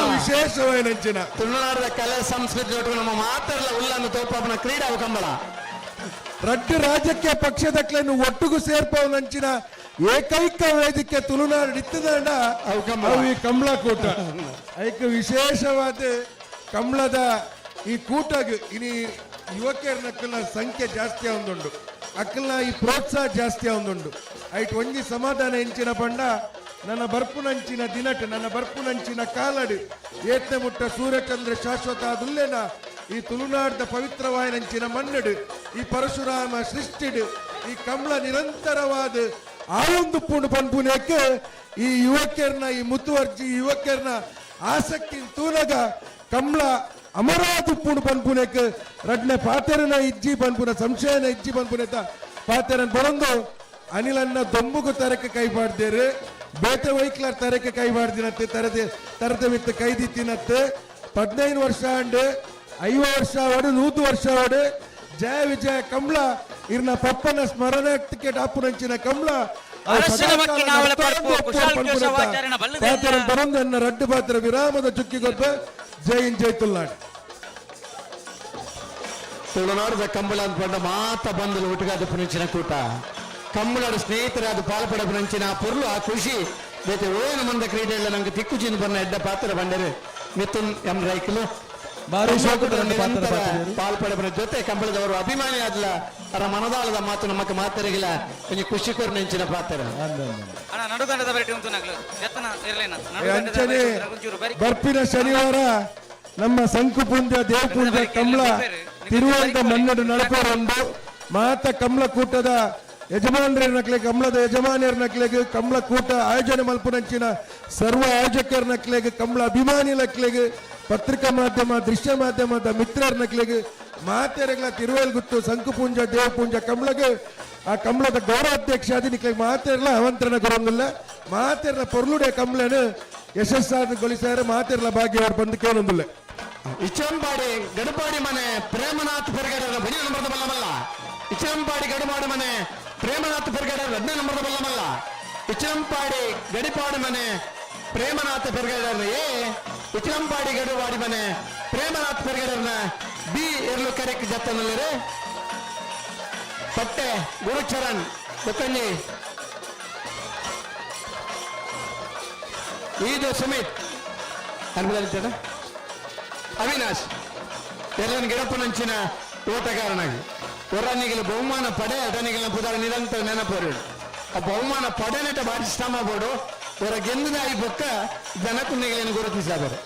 ವಿಶೇಷವಾದ ತುಳುನಾಡದ ಕಲೆ ಸಂಸ್ಕೃತಿ ಒಟ್ಟಿಗೆ ನಮ್ಮ ಮಾತಾಡಲ ಉಲ್ಲನ್ನು ತೋಪನ ಕ್ರೀಡಾ ಕಂಬಳ ರಡ್ಡು ರಾಜಕೀಯ ಪಕ್ಷದಕ್ಲೇನು ಒಟ್ಟಿಗೂ ಸೇರ್ಪವನಂಚಿನ ಏಕೈಕ ವೇದಿಕೆ ತುಳುನಾಡು ಇತ್ತದಂಡ ಅವು ಈ ಕಂಬಳ ಕೂಟ ಅದಕ್ಕೆ ವಿಶೇಷವಾದ ಕಂಬಳದ ಈ ಕೂಟಗ ಇನಿ ಯುವಕಿಯರ ನಕ್ಕಲ ಸಂಖ್ಯೆ ಜಾಸ್ತಿ ಆವೊಂದುಂಡು ಅಕ್ಕಲ್ನ ಈ ಪ್ರೋತ್ಸಾಹ ಜಾಸ್ತಿ ಆವೊಂದುಂಡು ಐಟ್ ಒಂಜಿ ಸಮಾಧಾನ ಎಂಚಿನ ಪಂಡ ನನ್ನ ಬರ್ಪುನಂಚಿನ ದಿನಟ್ ನನ್ನ ಬರ್ಪುನಂಚಿನ ಕಾಲಡು ಏತ್ನೆ ಮುಟ್ಟ ಸೂರ್ಯಚಂದ್ರ ಶಾಶ್ವತ ದುಲ್ಲೆನ ಈ ತುಳುನಾಡದ ಪವಿತ್ರವಾಯನಂಚಿನ ಮಣ್ಣಡು ಈ ಪರಶುರಾಮ ಸೃಷ್ಟಿಡು ಈ ಕಂಬಳ ನಿರಂತರವಾದ ಆವೊಂದು ಪೂಂಡು ಪನ್ಪುನಕ್ಕೆ ಈ ಯುವಕಿಯರ್ನ ಈ ಮುತುವರ್ಜಿ ಯುವಕಿಯರ್ನ ಆಸಕ್ತಿ ತೂನಗ ಕಂಬಳ ಅಮರಾದು ಪೂಂಡು ಪನ್ಪುನಕ್ಕೆ ರಡ್ನೆ ಪಾತೆರನ ಇಜ್ಜಿ ಪನ್ಪುನ ಸಂಶಯನ ಇಜ್ಜಿ ಪನ್ಪುನೆತ ಪಾತೆರನ್ ಬರಂದು ಅನಿಲನ್ನ ದೊಂಬುಗು ತರಕ್ಕೆ ಕೈ ಬಾಡ್ದೇರು ಬೇತೆ ವೈಕ್ಲರ್ ತರಕ್ಕೆ ಕೈ ಬಾಡ್ದಿನತ್ತೆ ತರತೆ ಮಿತ್ತ ಕೈ ದಿತ್ತಿನತ್ತೆ 15 ವರ್ಷ ಅಂಡು 5 ವರ್ಷ ಆವಡು 100 ವರ್ಷ ಆವಡು ಜಯ ವಿಜಯ ಕಂಬಳ ಇರ್ನ ಪಪ್ಪನ ಸ್ಮರಣೆ ಟಿಕೆಟ್ ಆಪುನಂಚಿನ ಕಂಬಳ ಬರಂದು ಎನ್ನ ರಡ್ಡು ಪಾತ್ರ ವಿರಾಮದ ಚುಕ್ಕಿ ಗೊತ್ತ ಜೈ ಇನ್ ಜೈ ತುಳುನಾಡು ತುಳುನಾಡದ ಕಂಬಳ ಅಂದ್ಕೊಂಡ ಮಾತ ಬಂದು ಒಟ್ಟಿಗಾದ ಪುನಂಚಿನ ಕೂಟ ಕಂಬಳದ ಸ್ನೇಹಿತರಾದ ಪಾಲ್ಪಡ ಪುನಂಚಿನ ಪೊರ್ಲು ಆ ಖುಷಿ ಬೇತೆ ಓನ ಮಂದ ಕ್ರೀಡೆಲ್ಲ ನಂಗೆ ತಿಕ್ಕುಚಿನ ಬನ್ನ ಎಡ್ಡ ಪಾತ್ರ ಬಂಡರು ಮಿಥುನ್ ಎಂ ರೈಕಲು ಪಾಲ್ಪಡ ಜೊತೆ ಕಂಬಳದವರು ಅಭಿಮಾನಿ ಆದ್ಲ ಅವರ ಮನದಾಳದ ಮಾತು ನಮ್ಮಕ್ಕೆ ಮಾತರಿಗಿಲ್ಲ ಕೊಂಚ ಖುಷಿ ಕೊರ್ ನೆಂಚಿನ ಪಾತ್ರ ಬರ್ಪಿನ ಶನಿವಾರ ನಮ್ಮ ಸಂಕುಪುಂಜ ದೇವಪುಂಜ ಕಂಬಳ ತಿರುವಂತ ಮನ್ನಡು ನಡಪೋರಂದು ಮಾತ ಕಂಬಳ ಕೂಟದ ಯಜಮಾನರ ನಕ್ಲೆಗೆ ಕಂಬಳದ ಯಜಮಾನಿಯರ ನಕ್ಲೆಗೆ ಕಂಬಳ ಕೂಟ ಆಯೋಜನೆ ಮಲ್ಪುನಂಚಿನ ಸರ್ವ ಆಯೋಜಕರ ನಕ್ಲೆಗೆ ಕಂಬಳ ಅಭಿಮಾನಿ ನಕ್ಲೆಗೆ ಪತ್ರಿಕಾ ಮಾಧ್ಯಮ ದೃಶ್ಯ ಮಾಧ್ಯಮದ ಮಿತ್ರರ ನಕ್ಲೆಗೆ ಮಾತೆರೆಗಳ ತಿರುವಲ್ಗುತ್ತು ಸಂಕುಪುಂಜ ದೇವಪುಂಜ ಕಂಬಳಗೆ ಆ ಕಂಬಳದ ಗೌರವಾಧ್ಯಕ್ಷ ಆದಿ ನಿಕ್ಲೆಗೆ ಮಾತೆರಲ ಆಮಂತ್ರಣ ಕೊರಂಗಿಲ್ಲ ಮಾತೆರಲ ಪೊರ್ಲುಡೆ ಕಂಬಳನು ಯಶಸ್ಸಾದಗೊಳಿಸಾರ ಮಾತೆರಲ ಭಾಗ್ಯವರು ಬಂದು ಕೇಳೊಂದಿಲ್ಲ ಇಚಂಬಾಡಿ ಗಡುಪಾಡಿ ಮನೆ ಪ್ರೇಮನಾಥ್ ಪೆರಗಡ ಬನಿ ನಂಬರ್ದ ಬಲ್ಲಮಲ್ಲ ಇಚಂಬಾಡಿ ಗಡುಪಾಡಿ ಮನೆ ಪ್ರೇಮನಾಥ್ ಪೆರ್ಗಡರ್ 10ನೇ ನಂಬರ್ ಬಲ್ಲಮಲ್ಲ ಇಚಲಂಪಾಡಿ ಗಡಿಪಾಡಿ ಮನೆ ಪ್ರೇಮನಾಥ್ ಪೆರ್ಗಡರ್ ಎ ಇಚಲಂಪಾಡಿ ಗಡಿಪಾಡಿ ಮನೆ ಪ್ರೇಮನಾಥ್ ಪೆರ್ಗಡರ್ನ ಬಿ ಎರ್ಲು ಕರೆಕ್ಟ್ ಜತ್ತನಲ್ಲಿರೆ ಪಟ್ಟೆ ಗುರುಚರಣ್ ಬುಕ್ಕಂಜಿ ಇದು ಸುಮಿತ್ ಅನ್ಬಲಿದ್ದಾನೆ ಅವಿನಾಶ್ ಎಲ್ಲನ ಗಿಡಪ್ಪನಂಚಿನ ಓಟಗಾರನಾಗಿ ಹೊರನಿಗೆ ಬಹುಮಾನ ಪಡೆ ಅಟನಿಗೆ ಪುದಾರ ನಿರಂತರ ನೆನಪರು ಆ ಬಹುಮಾನ ಪಡೆನಟ ಬಾರಿ ಶ್ರಮ ಬೋಡು ಹೊರ ಗೆಂದಿದಾಗಿ ಬೊಕ್ಕ ಜನಕುನ್ನೆಗಳನ್ನು ಗುರುತಿಸಿದರು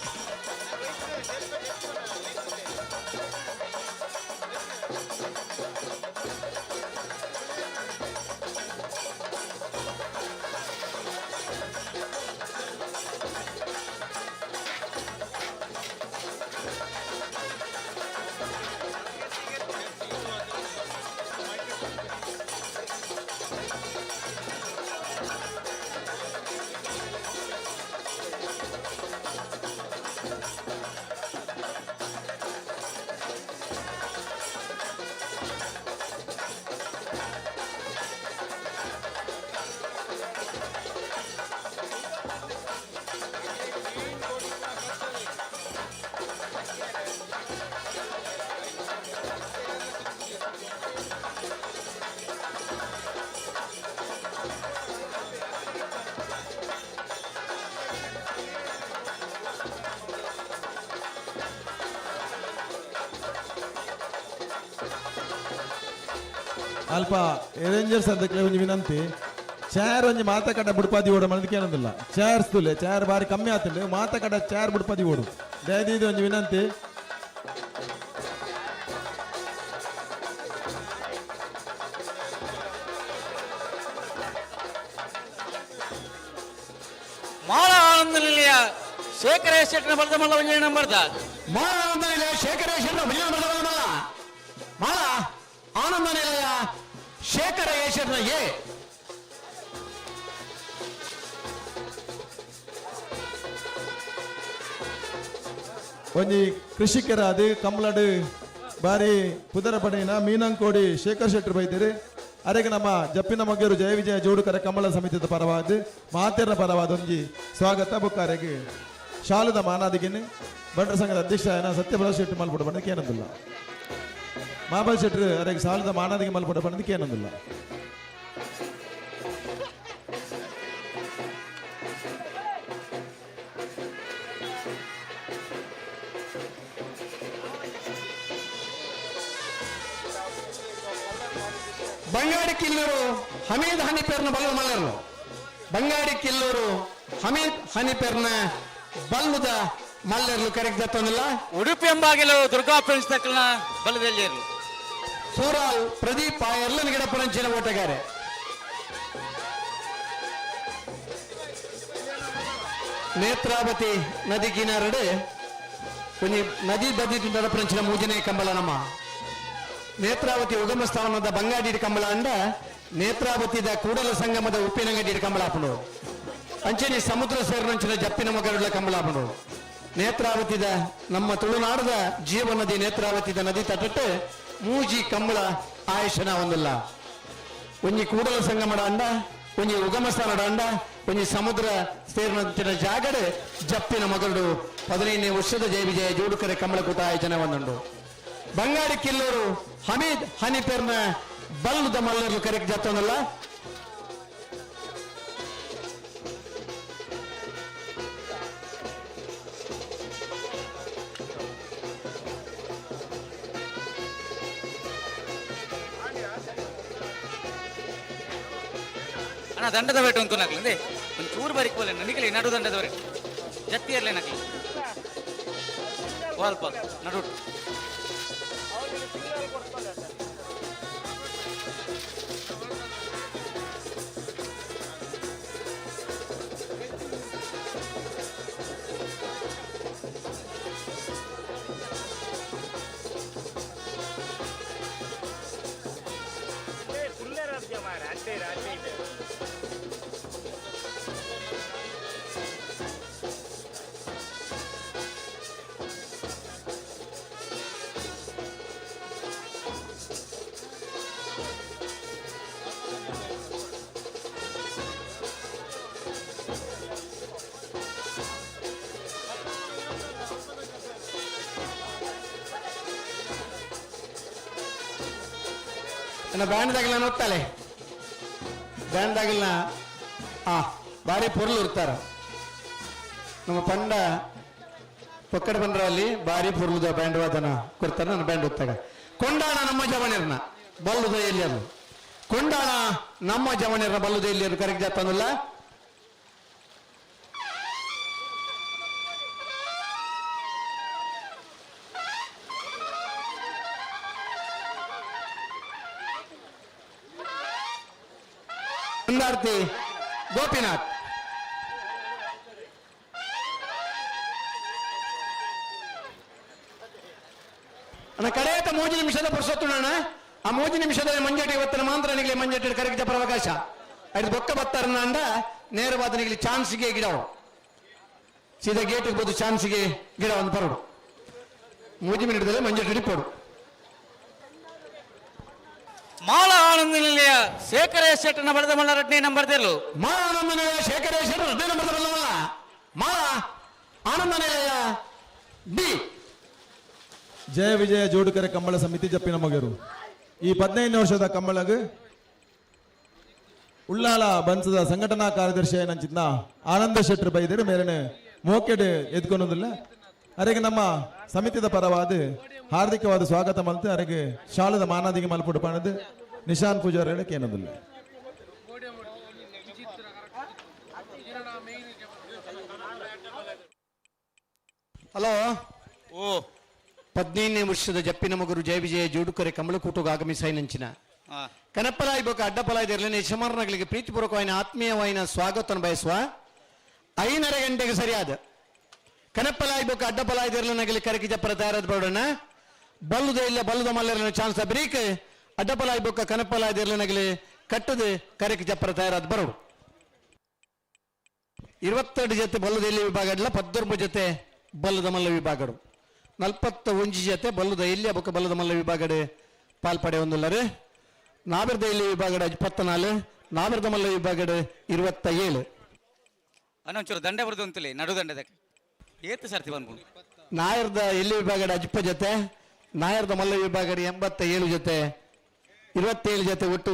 ಅಲ್ಪ ಎರೇಂಜರ್ಸ್ ಅದಕ್ಕೆ ಒಂಜಿ ವಿನಂತಿ ಚೇರ್ ಒಂಜಿ ಮಾತಕಡ ಬುಡ್ಪಾದಿ ಓಡ ಮನದಕ್ಕೆ ಏನಂದಿಲ್ಲ ಚೇರ್ಸ್ ತುಲೆ ಚೇರ್ ಬಾರಿ ಕಮ್ಮಿ ಆತಂಡೆ ಮಾತಕಡ ಚೇರ್ ಬುಡ್ಪಾದಿ ಓಡು ದಯದಿ ಒಂಜಿ ವಿನಂತಿ ಮಾಳ ಆನಂದ ನಿಲಯ ಶೇಖರೇಶ್ವರನ ಬರೆದ ಮಲ್ಲ ಒಂಜೇ ನಂಬರ್ದ ಮಾಳ ಆನಂದ ನಿಲಯ ಶೇಖರೇಶ್ವರನ ಮಲ್ಲ ಮಾಳ ಆನಂದ ನಿಲಯ ಶೇಖರೇಶ್ವರನ ಎ ಒಂಜಿ ಕೃಷಿಕರ ಅದು ಕಂಬ್ಲಡ್ ಬಾರಿ ಪುದರ ಪಡೆಯಿನ ಮೀನಂಕೋಡಿ ಶೇಖರ್ ಶೆಟ್ಟರ್ ಬೈದಿರು ಅರೆಗೆ ನಮ್ಮ ಜಪ್ಪಿನ ಮಗ್ಗರು ಜಯ ವಿಜಯ ಜೋಡುಕರ ಕಮಲ ಸಮಿತಿದ ಪರವಾದ ಮಾತೆರ ಪರವಾದ ಒಂಜಿ ಸ್ವಾಗತ ಬುಕ್ಕಾರೆಗೆ ಶಾಲದ ಮಾನಾದಿಗೆನೆ ಬಂಡ್ರ ಸಂಘದ ಅಧ್ಯಕ್ಷ ಸತ್ಯಪ್ರಭಾ ಶೆಟ್ಟಿ ಮಲ್ಪಡ ಬಂದಕ್ಕೆ ಏನಂದಿಲ್ಲ ಮಾಬಲ್ ಶೆಟ್ರು ಅರೆಗೆ ಶಾಲದ ಮಾನಾದಿಗೆ ಮಲ್ಪಡ ಬಂದಕ್ಕೆ ಏನಂದಿಲ್ಲ ಬಂಗಾಡಿ ಕಿಲ್ಲೂರು ಹಮೀದ್ ಹನಿಪೇರ್ನ ಬಲ್ಲ ಮಲ್ಲರು ಬಂಗಾಡಿ ಕಿಲ್ಲೂರು ಹಮೀದ್ ಹನಿಪೇರ್ನ ಬಲ್ಲುದ ಮಲ್ಲರ್ಲು ಕರೆಕ್ಟ್ ಜತ್ತೊಂದಿಲ್ಲ ಉಡುಪಿ ಎಂಬಾಗಿಲು ದುರ್ಗಾ ಫ್ರೆಂಡ್ಸ್ ತಕ್ಕನ ಬಲದಲ್ಲಿ ಇರಲು ಸೂರಾಲ್ ಪ್ರದೀಪ್ ಎಲ್ಲನ ಗಿಡಪ್ಪನಂಚಿನ ಓಟಗಾರೆ ನೇತ್ರಾವತಿ ನದಿ ಕಿನಾರಡೆ ಒಂಜಿ ನದಿ ಬದಿ ನಡಪನಂಚಿನ ಮೂಜನೆ ಕಂಬಳ ನಮ್ಮ ನೇತ್ರಾವತಿ ಉಗಮ ಸ್ಥಾನದ ಬಂಗಾಡಿ ಕಂಬಳ ಅಂಡ ನೇತ್ರಾವತಿದ ಕೂಡಲ ಸಂಗಮದ ಉಪ್ಪಿನಂಗಡಿ ಕಂಬಳ ಹಾಪುಂಡು ಅಂಚನೆ ಸಮುದ್ರ ಸೇರಿನಂಚಿನ ಜಪ್ಪಿನ ಮಗರುಳ ಕಂಬಳ ಹಾಪುಂಡು ನೇತ್ರಾವತಿದ ನಮ್ಮ ತುಳುನಾಡದ ಜೀವ ನದಿ ನೇತ್ರಾವತಿದ ನದಿ ತಟ್ಟಟ್ಟು ಮೂಜಿ ಕಂಬಳ ಆಯುಷನ ಒಂದಿಲ್ಲ ಒಂಜಿ ಕೂಡಲ ಸಂಗಮದ ಅಂಡ ಒಂಜಿ ಉಗಮ ಸ್ಥಾನದ ಅಂಡ ಒಂಜಿ ಸಮುದ್ರ ಸೇರಿನಂಚಿನ ಜಾಗಡೆ ಜಪ್ಪಿನ ಮಗರುಡು 15ನೇ ವರ್ಷದ ಜಯ ವಿಜಯ ಜೋಡುಕರೆ ಕಂಬಳಕೂಟ ಆಯೋಜನೆ ಒಂದುಂಡು ಬಂಗಾಡಿ ಕಿಲ್ಲೂರು ಹಮೀದ್ ಹನಿಪೇರ್ನ ಬಲ್ಲುದ ಮಲ್ಲರ್ಲು ಕರೆಕ್ಟ್ ಜತ್ತೊಂದಲ್ಲ ಅಣ್ಣ ದಂಡದ ಬೇಟು ಅಂತ ನಕ್ಲಿ ಒಂದು ಚೂರು ಬರಿಕ್ ಬೋಲೆ ನನಿಕಲಿ ನಡು ದಂಡದ ಬೇಟು ಜತ್ತಿ ಇರಲಿ ನಕ್ಲಿ ಸ್ವಲ್ಪ ನಡು ಬ್ಯಾಂಡ್ ದಾಗಲ ನೋಡ್ತಾಳೆ ಬ್ಯಾಂಡ್ ದಾಗಲ್ನ ಭಾರಿ ಪೊರ್ಲು ಇರ್ತಾರ ನಮ್ಮ ಪಂಡ ಪಕ್ಕಡ ಬಂದ್ರ ಅಲ್ಲಿ ಭಾರಿ ಪೊರ್ಲುದ ಬ್ಯಾಂಡ್ ವಾದನ ಕೊಡ್ತಾರ ನನ್ನ ಬ್ಯಾಂಡ್ ಹೊತ್ತಾಗ ಕೊಂಡಾಣ ನಮ್ಮ ಜವನಿರ್ನ ಬಲ್ಲುದ ಎಲ್ಲಿ ಅದು ಕೊಂಡಾಣ ನಮ್ಮ ಜವನಿರ್ನ ಬಲ್ಲುದ ಎಲ್ಲಿ ಅದು ಕರೆಕ್ಟ್ ಜಾತನಲ್ಲ ಮುಂದಾರ್ತಿ ಗೋಪಿನಾಥ್ ಕಡೆಯತ 3 ನಿಮಿಷದ ಪುರುಷೋತ್ತುಣ್ಣ ಆ 3 ನಿಮಿಷದಲ್ಲಿ ಮಂಜೇಟಿ ಇವತ್ತಿನ ಮಾತ್ರ ನಿಗಲಿ ಮಂಜೇಟಿ ಕರೆಕ್ಟ್ ಜಪರ ಅವಕಾಶ ಐದು ಬೊಕ್ಕ ಬತ್ತಾರನ್ನ ಅಂಡ ನೇರವಾದ ನಿಗಲಿ ಚಾನ್ಸ್ಗೆ ಗಿಡವು ಸೀದಾ ಗೇಟಿಗೆ ಬೋದು ಚಾನ್ಸ್ಗೆ ಗಿಡ ಒಂದು ಪರಡು 3 ಮಿನಿಟ್ದಲ್ಲಿ ಮಂಜೇಟಿ ಹಿಡಿಪಡು ಮಾಳ ಆನಂದ ನಿಲಯ ಶೇಖರೇಶ್ ಶೆಟ್ಟನ ಬರೆದ ಮಲ್ಲ 2ನೇ ನಂಬರ್ ದೇರ್ಲು ಮಾಳ ಆನಂದ ನಿಲಯ ಶೇಖರೇಶ್ ಶೆಟ್ಟರ್ 2ನೇ ನಂಬರ್ ಬರಲ್ಲ ಮಾಳ ಆನಂದ ನಿಲಯ ಡಿ ಜಯ ವಿಜಯ ಜೋಡುಕರೆ ಕಂಬಳ ಸಮಿತಿ ಜಪ್ಪಿನ ಮಗರು ಈ 15ನೇ ವರ್ಷದ ಕಂಬಳಗ ಉಳ್ಳಾಲ ಬಂಸದ ಸಂಘಟನಾ ಕಾರ್ಯದರ್ಶಿ ಏನಂಚಿದ್ನ ಆನಂದ ಶೆಟ್ಟರ್ ಬೈದರು ಮೇರೆನೆ ಮೋಕೆಡ್ ಎದ್ಕೊನೋದಿಲ್ಲ ಅರೆಗೆ ನಮ್ಮ ಸಮಿತಿದ ಪರವಾದ ಹಾರ್ದಿಕವಾದ ಸ್ವಾಗತ ಮಲ್ತು ಅರೆಗೆ ಶಾಲದ ಮಾನಾದಿಗೆ ಮಲ್ಪುಡು ಪಣದು ನಿಶಾನ್ ಪೂಜಾರ್ ಹೇಳಕ್ಕೆ ಏನೋದಿಲ್ಲ ಹಲೋ 15ನೇ ವರ್ಷದ ಜಪ್ಪಿನ ಮಗರು ಜಯ ವಿಜಯ ಜೋಡುಕರೆ ಕಂಬಳಕೂಟಗ ಆಗಮಿಸಾಯಿನಂಚಿನ ಕನಪ್ಪಲಾಯಿ ಬೊಕ ಅಡ್ಡಪಲಾಯ್ದಿರಲಿನ ಯಶಮಾರನಗಳಿಗೆ ಪ್ರೀತಿಪೂರ್ವಕವಾದ ಆತ್ಮೀಯವಾದ ಸ್ವಾಗತ ಬಯಸುವ 5:30 ಗಂಟೆಗೆ ಸರಿಯಾದ ಕನಪ್ಪಲಾಯಿ ಬೊಕ ಅಡ್ಡಪಲಾಯ್ದಿರಲಿನಗಲಿ ಕರಕಿ ಜಪ್ಪರ ತಯಾರಾದ ಬರೋಣ ಬಲ್ಲುದ ಇಲ್ಲ ಬಲ್ಲುದ ಮಲ್ಲರನ ಚಾನ್ಸ್ ಬ್ರೇಕ್ ಅಡ್ಡಪಲಾಯಿ ಬೊಕ ಕನಪ್ಪಲಾಯ್ದಿರಲಿನಗಲಿ ಕಟ್ಟದು ಕರಕಿ ಜಪ್ಪರ ತಯಾರಾದ ಬರೋಡು 22 ಜೊತೆ ಬಲ್ಲುದ ಇಲ್ಲಿ ವಿಭಾಗ 19 ಜೊತೆ ಬಲ್ಲುದ ಮಲ್ಲ ವಿಭಾಗಡು 41 ಜೊತೆ ಬಲ್ಲುದ ಇಲ್ಲಿ ಬೊಕ ಬಲ್ಲುದ ಮಲ್ಲ ವಿಭಾಗಡೆ ಪಾಲ್ಪಡೆ ಒಂದುಲ್ಲರು ನಾವಿರ್ದ ಇಲ್ಲಿ ವಿಭಾಗಡ 24 ನಾವಿರ್ದ ಮಲ್ಲ ವಿಭಾಗಡ 27 ಅನ್ನೊಂಚೂರು ದಂಡೆ ಬರೆದು ಅಂತಲೇ ನಡು ದಂಡದ ಏತು ಸರ್ತಿ ಬಂದ್ಬಿಡು ನಾಯರ್ದ ಇಲ್ಲಿ ವಿಭಾಗಡ 10 ಜೊತೆ ನಾಯರ್ದ ಮಲ್ಲ ವಿಭಾಗಡ 87 ಜೊತೆ 27 ಜೊತೆ ಒಟ್ಟು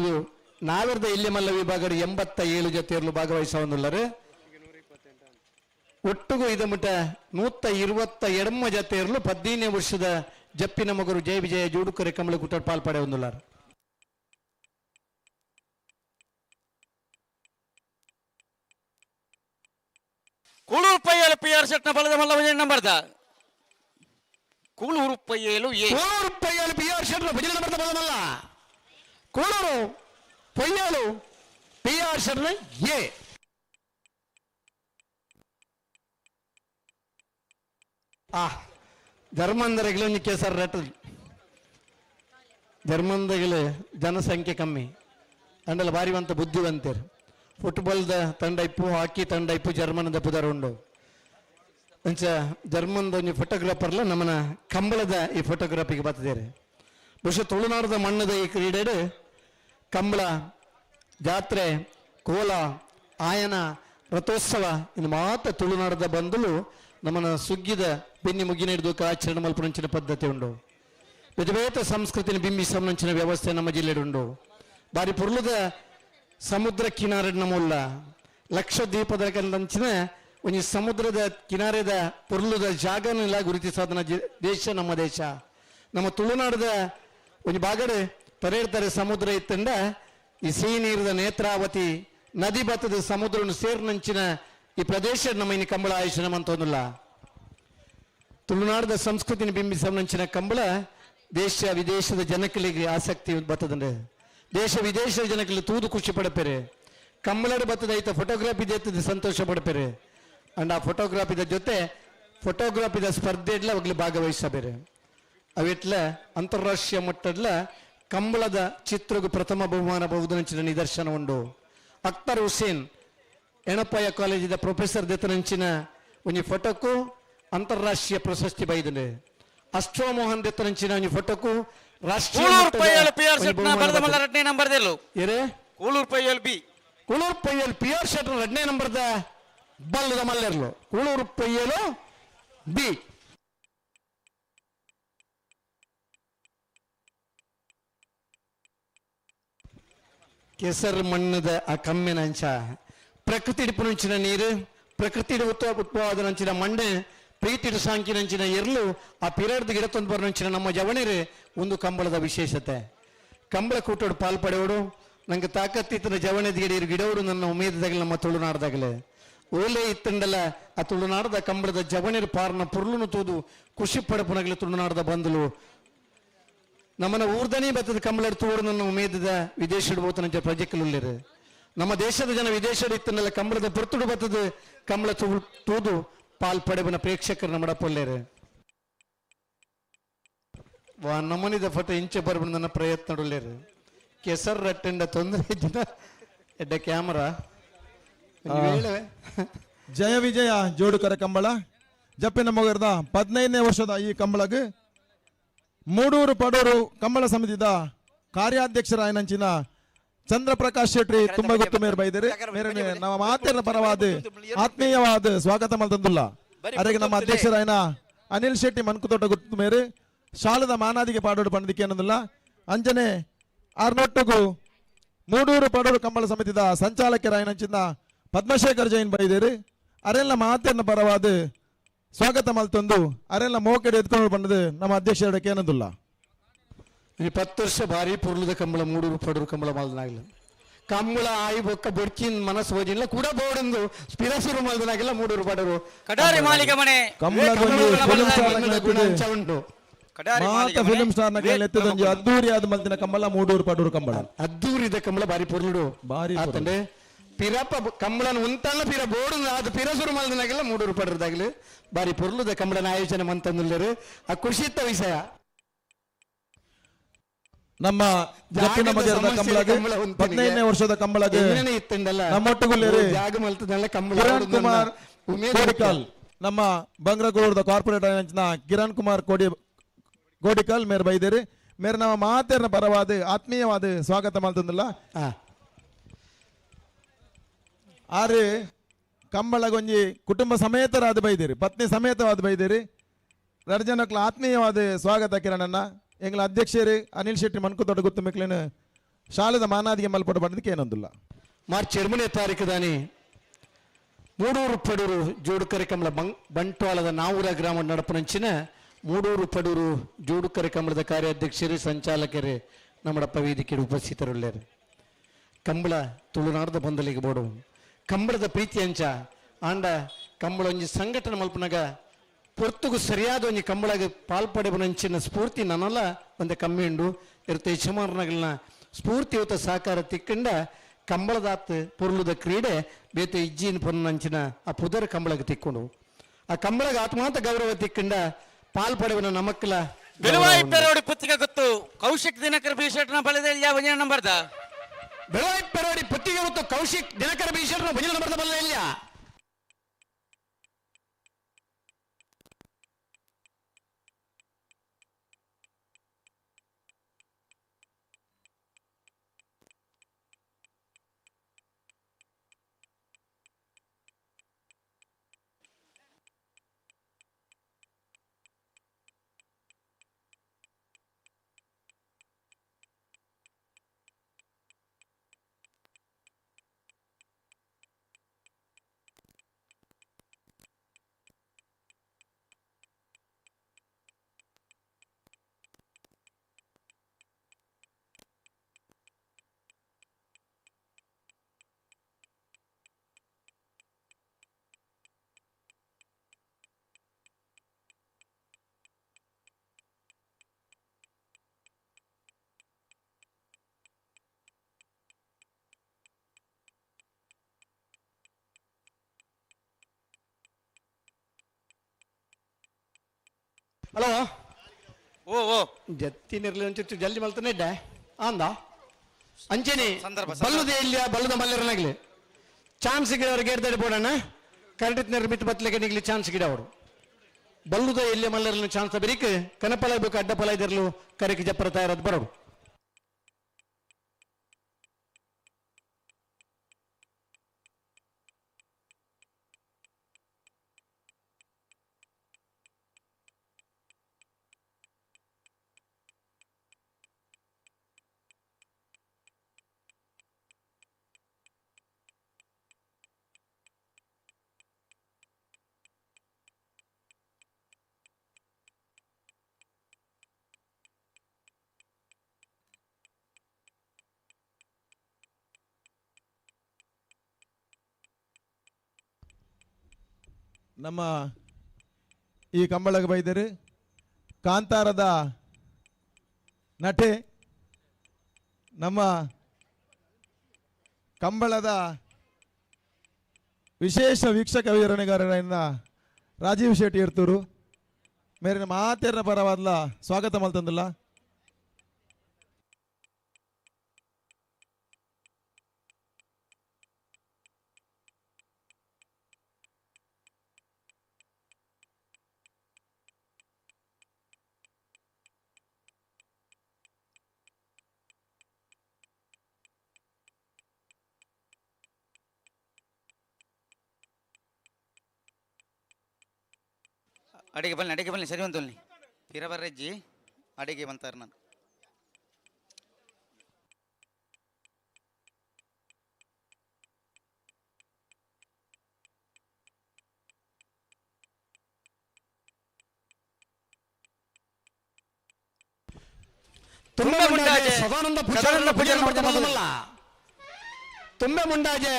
ನಾವಿರ್ದ ಇಲ್ಲಿ ಮಲ್ಲ ವಿಭಾಗಡ 87 ಜೊತೆ ಇರಲು ಭಾಗವಹಿಸುವ ಒಂದುಲ್ಲರು ಒಟ್ಟಿಗೂ ಇದು ಮುಟ್ಟ 122 ಜೊತೆ ಇರಲು 15ನೇ ವರ್ಷದ ಜಪ್ಪಿನ ಮಗರು ಜಯ ವಿಜಯ ಜೋಡುಕರೆ ಕಂಬಳಕೂಟ ಪಾಲ್ಪಡೆ ಒಂದುಲ್ಲಾರು ಕೂಳೂರು ಪೈಯಲು PR ಶೆಟ್ನ ಬಲದ ಮಲ್ಲ 1 ನಂಬರ್ದ ಕೂಳೂರು ಪೈಯಲು PR ಶೆಟ್ನ 1 ನಂಬರ್ದ ಬಲದ ಮಲ್ಲ ಕೂಳೂರು ಪೈಯಲು PR ಶೆಟ್ನ ಎ ಧರ್ಮಂದರಗಳು ಕೇಸರ್ ರೇಟ್ ಧರ್ಮಂದಗಳು ಜನಸಂಖ್ಯೆ ಕಮ್ಮಿ ಅಂಡಲ್ಲ ಬಾರಿವಂತ ಬುದ್ಧಿವಂತರು ಫುಟ್ಬಾಲ್ದ ತಂಡ ಇಪ್ಪು ಹಾಕಿ ತಂಡ ಇಪ್ಪು ಜರ್ಮನದ ಪುದರ ಉಂಡು ಅಂಚ ಜರ್ಮನ್ದ ಒಂದು ಫೋಟೋಗ್ರಾಫರ್ಲ ನಮ್ಮನ ಕಂಬಳದ ಈ ಫೋಟೋಗ್ರಾಫಿಗೆ ಬರ್ತಿದ್ದಾರೆ ಬಹುಶಃ ತುಳುನಾಡದ ಮಣ್ಣದ ಈ ಕ್ರೀಡೆ ಕಂಬಳ ಜಾತ್ರೆ ಕೋಲ ಆಯನ ರಥೋತ್ಸವ ಇನ್ನು ಮಾತ್ರ ತುಳುನಾಡದ ಬಂದಲು ನಮ್ಮನ ಸುಗ್ಗಿದ ಬೆನ್ನಿ ಮುಗಿನ ಹಿಡಿದು ಆಚರಣೆ ಮಲ್ಪುನಂಚಿನ ಪದ್ಧತಿ ಉಂಡು ವಿಧವೇತ ಸಂಸ್ಕೃತಿನ ಬಿಂಬಿಸಂಚಿನ ವ್ಯವಸ್ಥೆ ನಮ್ಮ ಜಿಲ್ಲೆಡು ಉಂಡು ಬಾರಿ ಪುರ್ಲದ ಸಮುದ್ರ ಕಿನಾರೆ ನಮ್ಮಲ್ಲ ಲಕ್ಷದ್ವೀಪದ ಕಂದಂಚಿನ ಒಂದು ಸಮುದ್ರದ ಕಿನಾರೆದ ಪುರ್ಲುದ ಜಾಗನೆಲ್ಲ ಗುರುತಿಸೋದನ್ನ ದೇಶ ನಮ್ಮ ದೇಶ ನಮ್ಮ ತುಳುನಾಡದ ಒಂದು ಬಾಗಡೆ ತರೇಡ್ತಾರೆ ಸಮುದ್ರ ಇತ್ತಂಡ ಈ ಸಿಹಿ ನೀರದ ನೇತ್ರಾವತಿ ನದಿ ಬತ್ತದ ಸಮುದ್ರವನ್ನು ಸೇರ್ನಂಚಿನ ಈ ಪ್ರದೇಶ ನಮ್ಮ ಇನ್ನು ಕಂಬಳ ಆಯುಷ ಅಂತಂದಿಲ್ಲ ತುಳುನಾಡದ ಸಂಸ್ಕೃತಿನ ಬಿಂಬಿಸಂಚಿನ ಕಂಬಳ ದೇಶ ವಿದೇಶದ ಜನಕಲಿಗೆ ಆಸಕ್ತಿ ಬರ್ತದಂಡೆ ದೇಶ ವಿದೇಶದ ಜನಕಲ್ಲಿ ತೂದು ಖುಷಿ ಪಡಪೇರೆ ಕಂಬಳದ ಬತ್ತದ ಐತ ಫೋಟೋಗ್ರಾಫಿ ದೇತದ ಸಂತೋಷ ಪಡಪೇರೆ ಅಂಡ್ ಆ ಫೋಟೋಗ್ರಾಫಿದ ಜೊತೆ ಫೋಟೋಗ್ರಾಫಿದ ಸ್ಪರ್ಧೆಡ್ಲ ಅವಾಗಲೇ ಭಾಗವಹಿಸಬೇರೆ ಅವೆಟ್ಲ ಅಂತಾರಾಷ್ಟ್ರೀಯ ಮಟ್ಟಡ್ಲ ಕಂಬಳದ ಚಿತ್ರಗೂ ಪ್ರಥಮ ಬಹುಮಾನ ಬಹುದನಂಚಿನ ನಿದರ್ಶನ ಉಂಡು ಅಖ್ತರ್ ಹುಸೇನ್ ಎಣಪಯ್ಯ ಕಾಲೇಜಿದ ಪ್ರೊಫೆಸರ್ ದೆತ್ತನಂಚಿನ ಒಂದು ಫೋಟೋಕ್ಕೂ ಅಂತಾರಾಷ್ಟ್ರೀಯ ಪ್ರಶಸ್ತಿ ಬೈದನೆ ಅಷ್ಟೋ ಮೋಹನ್ ದೆತ್ತನಂಚಿನ ಒಂದು ಫೋಟೋಕ್ಕೂ ರಾಷ್ಟ್ರೀಯ number Kulur Paiyal B Kulur Paiyal PR ಶೆಟ್ರ್ 2ನೇ ನಂಬರ್ದ ಬಲ್ಲದ ಮಲ್ಲೆರ್ಲು ಕೂಳೂರು ಪೈಯಲು ಬಿ ಕೆಸರು ಮಣ್ಣದ ಆ ಕಮ್ಮಿನ ಅಂಚ ಪ್ರಕೃತಿ ಇಡಿಪುನಂಚಿನ ನೀರು ಪ್ರಕೃತಿ ಉತ್ಪವಾದಂಚಿನ ಮಣ್ಣೆ ಪ್ರೀತಿ ಸಾಂಕಿನಂಚಿನ ಎರ್ಲು ಆ ಪಿರಡ್ದು ಗಿಡ ತಂದು ಬರೋಂಚಿನ ನಮ್ಮ ಜವಣಿರು ಒಂದು ಕಂಬಳದ ವಿಶೇಷತೆ ಕಂಬಳ ಕೂಟೋಡು ಪಾಲ್ಪಡೆಯೋಡು ನಂಗೆ ತಾಕತ್ತಿತ್ತನ ಜವಣದ ಗಿಡೋಡು ನನ್ನ ಉಮೇದದಾಗಲಿ ನಮ್ಮ ತುಳುನಾಡ್ದಾಗಲೇ ಓಲೆ ಇತ್ತಂಡಲ್ಲ ಆ ತುಳುನಾಡದ ಕಂಬಳದ ಜವಣಿರು ಪಾರ್ನ ಪುರ್ಲುನು ತೂದು ಖುಷಿ ಪಡಪುನಗಲಿ ತುಳುನಾಡದ ಬಂದಲು ನಮ್ಮನ್ನ ಊರ್ದನಿ ಬತ್ತದ ಕಂಬಳ ತೋಡು ನನ್ನ ಉಮೇದದ ವಿದೇಶಡು ಬೋತನ ಪ್ರಜೆಕಲುಳ್ಳೇರು ನಮ್ಮ ದೇಶದ ಜನ ವಿದೇಶಡು ಇತ್ತನಲ್ಲ ಕಂಬಳದ ಪುರ್ತುಡು ಬತ್ತದ ಕಂಬಳ ತೂದು ಪಾಲ್ಪಡೆಬನ ಪ್ರೇಕ್ಷಕರು ನಮ್ಮ ಪೊಲ್ಲೇರು ನಮ್ಮನಿದ ಫೋಟೋ ಇಂಚೆ ಬರ್ಬ ನನ್ನ ಪ್ರಯತ್ನ ಉಳ್ಳೇರು ಕೆಸರ್ ರಟ್ಟೆಂಡ ತೊಂದರೆ ದಿನ ಎಡ್ಡ ಕ್ಯಾಮರಾ ಜಯ ವಿಜಯ ಜೋಡುಕರ ಕಂಬಳ ಜಪ್ಪಿನ ಮೊಗರದ 15ನೇ ವರ್ಷದ ಈ ಕಂಬಳಗೆ ಮೂಡೂರು ಪಡೂರು ಕಂಬಳ ಸಮಿತಿದ ಕಾರ್ಯಾಧ್ಯಕ್ಷರಾಯನಂಚಿನ ಚಂದ್ರಪ್ರಕಾಶ್ ಶೆಟ್ಟಿ ತುಂಬ ಗೊತ್ತು ಮೇರೆ ಬೈದರೆ ಮೇರೆ ನಮ್ಮ ಮಾತಿನ ಪರವಾದ ಆತ್ಮೀಯವಾದ ಸ್ವಾಗತ ಮಲ್ತಂದುಲ್ಲ ಅದಕ್ಕೆ ನಮ್ಮ ಅಧ್ಯಕ್ಷರಾಯನ ಅನಿಲ್ ಶೆಟ್ಟಿ ಮನ್ಕುತೋಟ ಗೊತ್ತು ಮೇರೆ ಶಾಲದ ಮಾನಾದಿಗೆ ಪಾಡೋಡು ಪಂಡದಿಕ್ಕೆ ಅನ್ನೋದಿಲ್ಲ ಅಂಜನೆ ಆರ್ನೊಟ್ಟುಗು ಮೂಡೂರು ಪಡೂರು ಕಂಬಳ ಸಮಿತಿದ ಸಂಚಾಲಕರಾಯನಂಚಿನ ಪದ್ಮಶೇಖರ್ ಜೈನ್ ಬೈದೇರು ಅರೆಲ್ಲ ಮಾತಿನ ಪರವಾದ ಸ್ವಾಗತ ಮಲ್ತೊಂದು ಅರೆಲ್ಲ ಮೋಕೆಡೆ ಎತ್ಕೊಂಡು ಬಂದದು ನಮ್ಮ ಅಧ್ಯಕ್ಷರಕ್ಕೆ ಏನದಿಲ್ಲ 10 ವರ್ಷ ಭಾರಿ ಪುರ್ಲದ ಕಂಬಳ ಮೂಡೂರು ಪಡೂರು ಕಂಬಳ ಮಲ್ದನಾಗಿಲ್ಲ ಕಂಬಳ ಆಯಿ ಬೊಕ್ಕ ಬೊಡ್ಚಿನ ಮನಸ್ಸು ಹೋಗಿಲ್ಲ ಕೂಡ ಬೋಡಂದು ಸ್ಪಿರಸುರು ಮಲ್ದನಾಗಿಲ್ಲ ಮೂಡೂರು ಪಡೂರು ಕಡಾರಿ ಮಾಲಿಕ ಮನೆ ಉಂಟು ಮಾತ ಫಿಲ್ಮ್ ಸ್ಟಾರ್ ನ ಕೈಯಲ್ಲಿ ಎತ್ತದೊಂದು ಅದ್ದೂರಿ ಆದ ಮಲ್ತಿನ ಕಂಬಳ ಮೂಡೂರು ಪಡೂರು ಕಂಬಳ ಅದ್ದೂರಿದ ಕಂಬಳ ಬಾರಿ ಪುರ್ಲುಡು ಬಾರಿ ಆತಂಡೆ ಪಿರಪ್ಪ ಕಂಬಳನ ಉಂತಲ್ಲ ಪಿರ ಬೋಡು ಅದು ಪಿರಸುರು ಮಲ್ದನಾಗಿಲ್ಲ ಮೂಡೂರು ಪಡೂರದಾಗಲಿ ಬಾರಿ ಪುರ್ಲುದ ಕಂಬಳನ ಆಯೋಜನೆ ಮಂತಂದುಳ್ಳರು ಆ ಖುಷಿತ ವಿಷಯ ನಮ್ಮ ಜಪ್ಪಿನ ಮಗೆರದ ಕಂಬಳಗೆ 15ನೇ ವರ್ಷದ ಕಂಬಳಗೆ ನಮ್ಮೊಟ್ಟುಗುಳ್ಳೇರಿ ಕಿರಣ್ ಕುಮಾರ್ ಕೋಡಿಕಲ್ ನಮ್ಮ ಬಂಗ್ರಗೂಡದ ಕಾರ್ಪೊರೇಟರ್ ಕಿರಣ್ ಕುಮಾರ್ ಕೋಡಿಕಲ್ ಮೇರೆ ಬೈದೇರಿ ಮೇರೆ ನಮ್ಮ ಮಾತೇರ್ನ ಪರವಾದ ಆತ್ಮೀಯವಾದ ಸ್ವಾಗತ ಮಾಡ್ತಂದಿಲ್ಲ ಆರೆ ಕಂಬಳಗೊಂಜಿ ಕುಟುಂಬ ಸಮೇತರಾದ ಬೈದೇರಿ ಪತ್ನಿ ಸಮೇತವಾದ ಬೈದೇರಿ 2 ಜನಕ್ಲ ಆತ್ಮೀಯವಾದ ಸ್ವಾಗತ ಕಿರಣನ್ನ ಎಂಗ್ಲ ಅಧ್ಯಕ್ಷರು ಅನಿಲ್ ಶೆಟ್ಟಿ ಮನ್ಕುತೊಡ ಗೊತ್ತು ಮಿಕ್ಲೇನು ಶಾಲೆದ ಮಾನಾದಿಗೆ ಮಲ್ಪಡ ಪಡೆದಕ್ಕೆ ಏನೊಂದಿಲ್ಲ ಮಾರ್ಚ್ 2ನೇ ತಾರೀಕು ದಾನಿ ಮೂಡೂರು ಪಡೂರು ಜೋಡುಕರೆ ಕಂಬಳ ಬಂಟ್ವಾಳದ ನಾವೂರ ಗ್ರಾಮ ನಡಪನಂಚಿನ ಮೂಡೂರು ಪಡೂರು ಜೋಡುಕರೆ ಕಂಬಳದ ಕಾರ್ಯಾಧ್ಯಕ್ಷರು ಸಂಚಾಲಕರು ನಮ್ಮಡಪ್ಪ ವೇದಿಕೆಗೆ ಉಪಸ್ಥಿತರುಳ್ಳರು ಕಂಬಳ ತುಳುನಾಡದ ಬಂದಲಿಗೆ ಬೋಡು ಕಂಬಳದ ಪ್ರೀತಿ ಅಂಚ ಆಂಡ ಕಂಬಳ ಒಂಜಿ ಸಂಘಟನೆ ಮಲ್ಪನಾಗ ಪೊರ್ತುಗು ಸರಿಯಾದ ಒಂಜಿ ಕಂಬಳಗೆ ಪಾಲ್ಪಡೆಬನಂಚಿನ ಸ್ಫೂರ್ತಿ ನನ್ನಲ್ಲ ಒಂದೇ ಕಮ್ಮಿ ಉಂಡು ಇರುತ್ತೆ ಯಜಮಾನಗಳನ್ನ ಸ್ಫೂರ್ತಿಯುತ ಸಹಕಾರ ತಿಕ್ಕಂಡ ಕಂಬಳದಾತ್ ಪುರ್ಲುದ ಕ್ರೀಡೆ ಬೇತೆ ಇಜ್ಜಿನ ಪೊನ್ನಂಚಿನ ಆ ಪುದರ ಕಂಬಳಗೆ ತಿಕ್ಕೊಂಡು ಆ ಕಂಬಳಗೆ ಆತ್ಮಾಂತ ಗೌರವ ತಿಕ್ಕಂಡ ಪಾಲ್ಪಡೆವನ ನಮಕ್ಕಲ ಬೆಳವಾಯಿ ಪುತ್ತಿಗೆ ಗೊತ್ತು ಕೌಶಿಕ್ ದಿನಕರ ಬೀಷಟ್ನ ಬಲದ ವಜನ ನಂಬರ್ದ ಬೆಳವಾಯಿ ಪೆರೋಡಿ ಪುತ್ತಿಗೆ ಗೊತ್ತು ಕೌಶಿಕ್ ದಿನಕರ ಬೀಷಟ್ನ ವಜನ ನಂಬರ್ದ ಬಲ್ಲ ಇಲ್ಲ ಹಲೋ ಓ ಜತ್ತಿನಿರ್ಲಿ ಒಂಚೂರು ಜಲ್ದಿ ಮಲ್ತಾನೆ ಇಡ್ಡ ಅಂದ ಅಂಚೆನಿ ಬಲ್ಲುದೇ ಇಲ್ಲ ಬಲ್ಲುದ ಮಲ್ಲರನಾಗ್ಲಿ ಚಾನ್ಸ್ ಗಿಡವ್ರಿಗೆ ಏರ್ದಾಡಿ ಬೋಡಣ್ಣ ಕರೆಕ್ಟ್ ನಿರ್ಮಿತ ಬತ್ಲಿಕ್ಕೆ ನಿಗ್ಲಿ ಚಾನ್ಸ್ ಗಿಡ ಅವರು ಬಲ್ಲುದ ಎಲ್ಲಿ ಮಲ್ಲರನ್ನು ಚಾನ್ಸ್ ಬರೀಕ್ ಕನಪಲ ಬೇಕು ಅಡ್ಡಪಲ ಇದಿರ್ಲು ಕರೆಕ್ ಜಪ್ಪರ ತಯಾರದ್ ಬರೋಡು ನಮ್ಮ ಈ ಕಂಬಳಗೆ ಬೈದರು ಕಾಂತಾರದ ನಟೆ ನಮ್ಮ ಕಂಬಳದ ವಿಶೇಷ ವೀಕ್ಷಕ ವಿವರಣೆಗಾರರಿಂದ ರಾಜೀವ್ ಶೆಟ್ಟಿ ಇರ್ತೂರು ಮೇರಿನ ಮಾತೇರಿನ ಪರವಾದ್ಲ ಸ್ವಾಗತ ಮಲ್ತಂದಿಲ್ಲ. ಅಡಿಗೆ ಬನ್ನಿ ಸರಿ ಬಂತಲ್ಲಿ ಪಿರಬರ್ರಜ್ಜಿ ಅಡಿಗೆ ಬಂತಾರೆ ನಾನು ತುಂಬೆ ಮುಂಡಾಜೆ ಸದಾನಂದ ಪೂಜಾರಿ ತುಂಬೆ ಮುಂಡಾಜೆ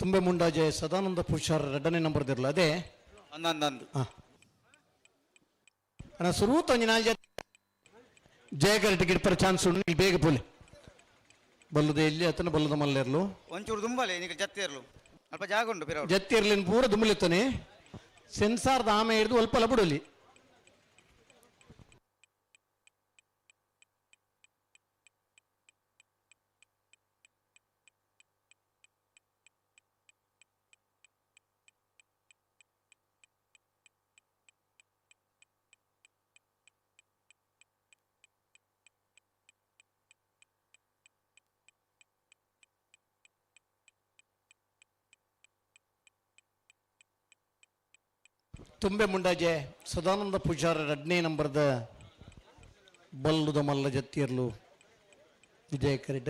ತುಂಬೆ ಮುಂಡಾಜೆ ಸದಾನಂದ ಪೂಜಾರ್ 2ನೇ ನಂಬರ್ ದಿರಲ್ಲ ಅದೇ ಅಣ್ಣ ಶುರು ತೊಂಜಿನಾಲ್ ಜಯಗರ ಟಿಕೆಟ್ ಪರ ಚಾನ್ಸ್ ಉಂಟು ಇಲ್ಲಿ ಬೇಗ ಪೋಲೆ ಬಲ್ಲದ ಎಲ್ಲಿ ಅತನ ಬಲ್ಲದ ಮಲ್ಲೆರ್ಲು ಒಂಚೂರು ದುಂಬಲೆ ನಿಮಗೆ ಜತ್ತಿ ಇರಲು ಅಲ್ಪ ಜಾಗ ಉಂಟು ಪಿರ ಜತ್ತಿ ಇರ್ಲಿ ಪೂರ ದುಂಬಲಿತ್ತಾನೆ ಸೆನ್ಸಾರ್ದ ಆಮೆ ಹಿಡಿದು ಅಲ್ಪ ಬಿಡಲಿ ತುಂಬೆ ಮುಂಡಾಜೆ ಸದಾನಂದ ಪೂಜಾರ 2ನೇ ನಂಬರ್ದ ಬಲ್ಲುದ ಮಲ್ಲ ಜತ್ತಿಯರ್ಲು ವಿಜಯ ಕರಿಟ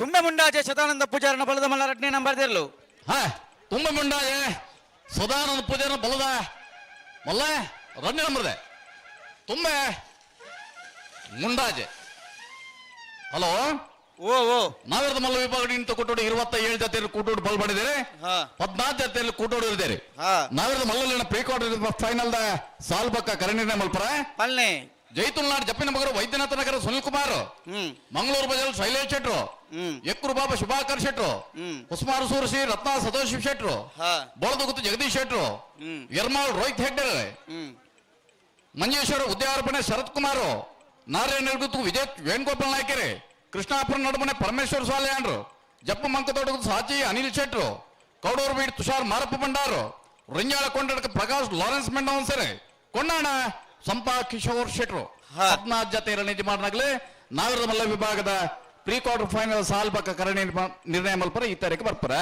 ತುಂಬೆ ಮುಂಡಾಜೆ ಸದಾನಂದ ಪೂಜಾರನ ಬಲದ ಮಲ್ಲ 2ನೇ ನಂಬರ್ ದಿರಲು ತುಂಬೆ ಮುಂಡಾಜೆ ಸದಾನಂದ ಪೂಜಾರನ ಬಲದ ಮಲ್ಲ 2 ನಂಬರ್ದೆ ತುಂಬೆ ಮುಂಡಾಜೆ. ಹಲೋ ಓ ನಾವಿರದ ಮಲ್ಲ ವಿಭಾಗ ನಿಂತು ಕೂಟೋಡು 27 ಜೊತೆಯಲ್ಲಿ ಕೂಟೋಡು ಬಲ್ ಮಾಡಿದರೆ 14 ಜೊತೆಯಲ್ಲಿ ಕೂಟೋಡು ಇದ್ದಾರೆ. ನಾವಿರದ ಮಲ್ಲಲ್ಲಿನ ಪ್ರೀ ಕ್ವಾರ್ಟರ್ ಫೈನಲ್ ದ ಸಾಲ್ಬಕ್ಕ ಕರಣಿನ ಮಲ್ಪರ ಪಲ್ನೆ ಜೈತುಲ್ನಾಡ್ ಜಪ್ಪಿನ ಮಗರು ವೈದ್ಯನಾಥ ನಗರ ಸುನಿಲ್ ಕುಮಾರ್, ಮಂಗಳೂರು ಬಜಲ್ ಶೈಲೇಶ್ ಶೆಟ್ರು, ಎಕ್ಕೂರು ಬಾಬಾ ಶುಭಾಕರ್ ಶೆಟ್ರು, ಉಸ್ಮಾರ್ ಸೂರಸಿ ರತ್ನ ಸದೋಶ್ ಶೆಟ್ರು, ಬೋಳದಗುತ್ತು ಜಗದೀಶ್ ಶೆಟ್ರು, ಯರ್ಮಾಳ್ ರೋಹಿತ್ ಹೆಗ್ಡೆ, ಮಂಜೇಶ್ವರ ಉದ್ಯಾರ್ಪಣೆ ಶರತ್ ಕುಮಾರ್, ನಾರಾಯಣ ನೆಲಗುತ್ತು ವಿಜಯ್ ವೇಣುಗೋಪಾಲ್ ನಾಯ್ಕರೆ, ಕೃಷ್ಣಾಪುರ ನಡುಮನೆ ಪರಮೇಶ್ವರ ಸ್ವಾಲ್ಯಾಂಡ್ರು, ಜಪ್ಪ ಮಂಕತೋಟದ ಸಾಚಿ ಅನಿಲ್ ಶೆಟ್ರು, ಕೌಡೂರು ಬೀಡ್ ತುಷಾರ್ ಮಾರಪ್ಪ ಭಂಡಾರು, ರಿಂಜಾಳ ಕೊಂಡಡಕ ಪ್ರಕಾಶ್ ಲಾರೆನ್ಸ್ ಮೆಂಡವನ್ಸರೆ, ಕೊಂಡಾಣ ಸಂಪಾ ಕಿಶೋರ್ ಶೆಟ್ರು 14 ಜೊತೆ ನಿಜಮಾಡ್ನಾಗ್ಲೇ ನಾವಿರದ ಮಲ್ಲ ವಿಭಾಗದ ಪ್ರೀ ಕ್ವಾರ್ಟರ್ ಫೈನಲ್ ಸಾಲ್ಬಕ್ಕ ಕರಣಿ ನಿರ್ಣಯ ಮಲ್ಪರ ಈ ತಾರೀಕು ಬರ್ಪರ.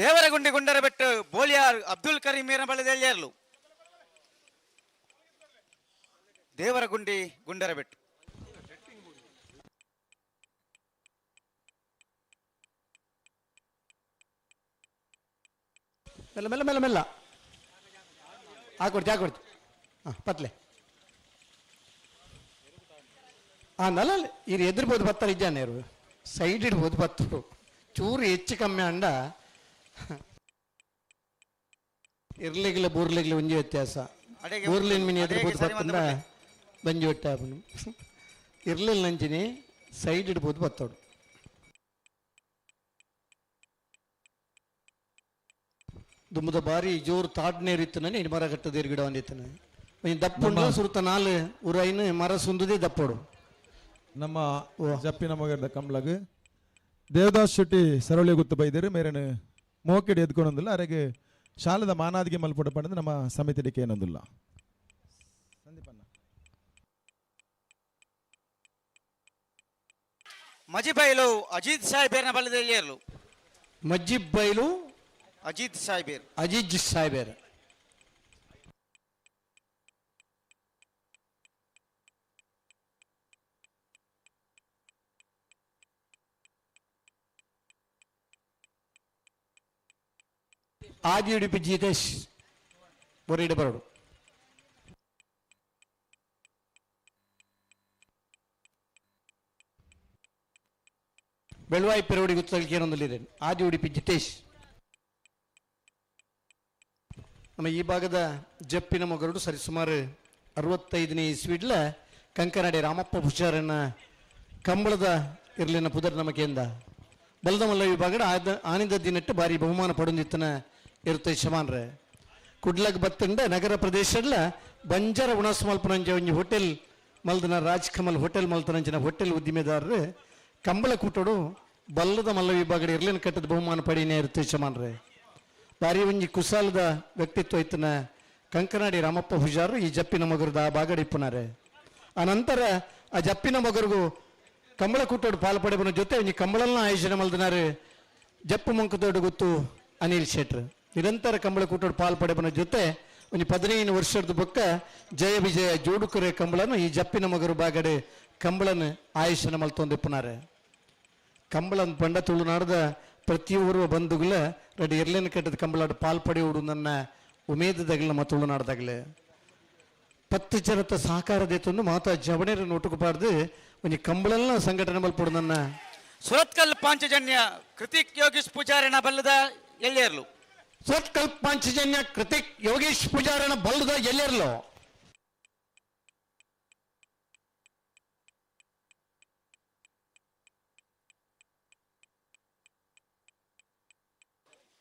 ದೇವರಗುಂಡಿ ಗುಂಡರಬೆಟ್ಟು ಬೋಲಿಯಾರ್ ಅಬ್ದುಲ್ ಕರೀಂ ಬಳೆದೆಲ್ಲಿಯರ್ಲು ದೇವರಗುಂಡಿ ಗುಂಡರಬೆಟ್ಟು ಮೆಲ್ಲ ಮೆಲ್ಲ ಮೆಲ್ಲ ಮೆಲ್ಲ ಹಾಕೊಡ್ತಿ ಪತ್ಲೆ ನಲ್ಲ ಇರು ಎದುರ್ಬೋದು ಬತ್ತಾರೆ ಇದ್ದಾನೆ ಇರು ಸೈಡ್ ಇಡ್ಬೋದು ಬತ್ತರು ಚೂರು ಹೆಚ್ಚು ಕಮ್ಮಿ ಅಂಡ ಇರ್ಲಿಗ್ಲ ಬೂರ್ಲಿಗ್ಲ ಒಂಜಿ ವ್ಯತ್ಯಾಸ. ಬೂರ್ಲಿನ ಮೀನು ಎದುರ್ಬೋದು ಬತ್ತಂಡ ಬಂಜಿ ಹೊಟ್ಟೆ ಅವನು ಇರ್ಲಿಲ್ಲ ನಂಚಿನಿ ಸೈಡ್ ಇಡ್ಬೋದು ಬತ್ತೋಡು. ದುಮ್ಮದ ಬಾರಿ ಜೋರು ತಾಡ್ನೇರು ಇತ್ತನೇ ಇನ್ನು ಮರ ಕಟ್ಟದ ಗಿಡ ಒಂದಿತ್ತನೆ ದಪ್ಪುಂಡ ಸುರುತ 4 ಉರೈನು ಮರ ಸುಂದದೇ ದಪ್ಪೋಡು. ನಮ್ಮ ಜಪ್ಪಿನ ಮಗದ ಕಂಬ್ಲಗ್ ದೇವದಾಸ್ ಶೆಟ್ಟಿ ಸರಳಿ ಗುತ್ತು ಬೈದರು ಮೇರೇನು ಮೋಕೆಡಿ ಎದ್ಕೊಂಡೊಂದಿಲ್ಲ ಅರೆಗೆ ಶಾಲದ ಮಾನಾದಿಗೆ ಮಲ್ಪಡ ಪಡೆದು ನಮ್ಮ ಸಮಿತಿಗೆ ಏನೊಂದಿಲ್ಲ. ಮಜಿಬೈಲು ಅಜಿತ್ ಸಾಹೇಬೇರ್ನ ಬಲದಲ್ಲಿ ಇರಲು ಮಜ್ಜಿಬ್ ಬೈಲು ಅಜಿತ್ ಸಾಹೇಬೇರ್ ಅಜಿತ್ ಸಾಹೇಬೇರ್ ಆದಿ ಉಡುಪಿ ಜಿತೇಶ್ ಬರೀಡ ಬರೋಡು. ಬೆಳವಾಯಿ ಪೆರವಡಿ ಗುತ್ತಲಿಗೆ ಏನೊಂದಲ್ಲಿದೆ ಆದಿ ಉಡುಪಿ ಜಿತೇಶ್. ನಮ್ಮ ಈ ಭಾಗದ ಜಪ್ಪಿನ ಮಗರುಡು ಸರಿಸುಮಾರು 65ನೇ ಇಸ್ವಿಡ್ಲ ಕಂಕನಾಡಿ ರಾಮಪ್ಪ ಭುಷಾರನ್ನ ಕಂಬಳದ ಇರ್ಲಿನ ಪುದರ್ ನಮಕೆಂದ ಬಲದ ಮಲ್ಲ ವಿಭಾಗದ ಆನಿಂದ ದಿನಟ್ಟು ಬಾರಿ ಬಹುಮಾನ ಪಡೊಂದಿತ್ತನ ಇರುತ್ತೆ ಶಮಾನ್ರೆ ಕುಡ್ಲಗ್ ಬತ್ತಂಡ ನಗರ ಪ್ರದೇಶಡ್ಲ ಬಂಜಾರ ಉಣಾಸ್ ಮಲ್ಪನಂಜ ಒಂಜಿ ಹೋಟೆಲ್ ಮಲ್ದನ ರಾಜ್ ಕಮಲ್ ಹೋಟೆಲ್ ಮಲ್ತನಂಚಿನ ಹೋಟೆಲ್ ಉದ್ದಿಮೆದಾರರು ಕಂಬಳ ಕೂಟೋಡು ಬಲ್ಲದ ಮಲ್ಲ ವಿಭಾಗದ ಇರ್ಲಿನ ಕಟ್ಟದ ಬಹುಮಾನ ಪಡೀನೇ ಇರುತ್ತೆ ಶಮಾನ್ರೆ ಬಾರಿ ಒಂಜಿ ಕುಸಾಲದ ವ್ಯಕ್ತಿತ್ವ ಇತ್ತನ ಕಂಕನಾಡಿ ರಾಮಪ್ಪ ಹುಜಾರು ಈ ಜಪ್ಪಿನ ಮಗರದ ಆ ಬಾಗಡಿಪ್ಪುನಾರೆ. ಆ ನಂತರ ಆ ಜಪ್ಪಿನ ಮಗರಿಗೂ ಕಂಬಳ ಕೂಟೋಡು ಪಾಲ್ಪಡೆಬನ ಜೊತೆ ಒಂಜಿ ಕಂಬಳನ್ನ ಆಯೋಜನೆ ಮಲ್ದನಾರು ಜಪ್ಪು ಮಂಕದೋಡು ಗೊತ್ತು ಅನಿಲ್ ಶೆಟ್ರ್ ನಿರಂತರ ಕಂಬಳ ಕೂಟೋಡು ಪಾಲ್ಪಡೆಬನ ಜೊತೆ ಒಂಜಿ 15 ವರ್ಷದ ಬೊಕ್ಕ ಜಯ ವಿಜಯ ಜೋಡುಕರೆ ಕಂಬಳನ್ನು ಈ ಜಪ್ಪಿನ ಮಗರು ಬಾಗಡೆ ಕಂಬಳನ್ನು ಆಯೋಜನೆ ಮಲ್ತೊಂದಿಪ್ಪುನಾರೆ. ಕಂಬಳನ್ ಪಂಡ ತುಳುನಾಡದ ಪ್ರತಿಯೊಬ್ಬರು ಬಂಧುಗಳ ರೆಡಿ ಇರ್ಲೇನ ಕಟ್ಟದ ಕಂಬಳಾಡು ಪಾಲ್ಪಡೆಯುವುದು ನನ್ನ ಉಮೇದದಾಗಲಿ ನಮ್ಮ ತುಳುನಾಡದಾಗಲೇ 10 ಜನತ ಸಹಕಾರದೇತೊಂದು ಮಾತಾ ಜವಣೇರ ನೋಟುಕುಪಾರ್ದು ಒಂಜಿ ಕಂಬಳನ್ನ ಸಂಘಟನೆ ಮಲ್ಪಡು ನನ್ನ ಸುರತ್ಕಲ್ ಪಾಂಚಜನ್ಯ ಕೃತಿಕ್ ಯೋಗೀಶ್ ಪೂಜಾರಿನ ಬಲ್ಲದ ಎಲ್ಲಿರ್ಲು ಸುರತ್ಕಲ್ ಪಾಂಚಜನ್ಯ ಕೃತಿಕ್ ಯೋಗೀಶ್ ಪೂಜಾರಿನ ಬಲ್ಲದ ಎಲ್ಲಿರ್ಲು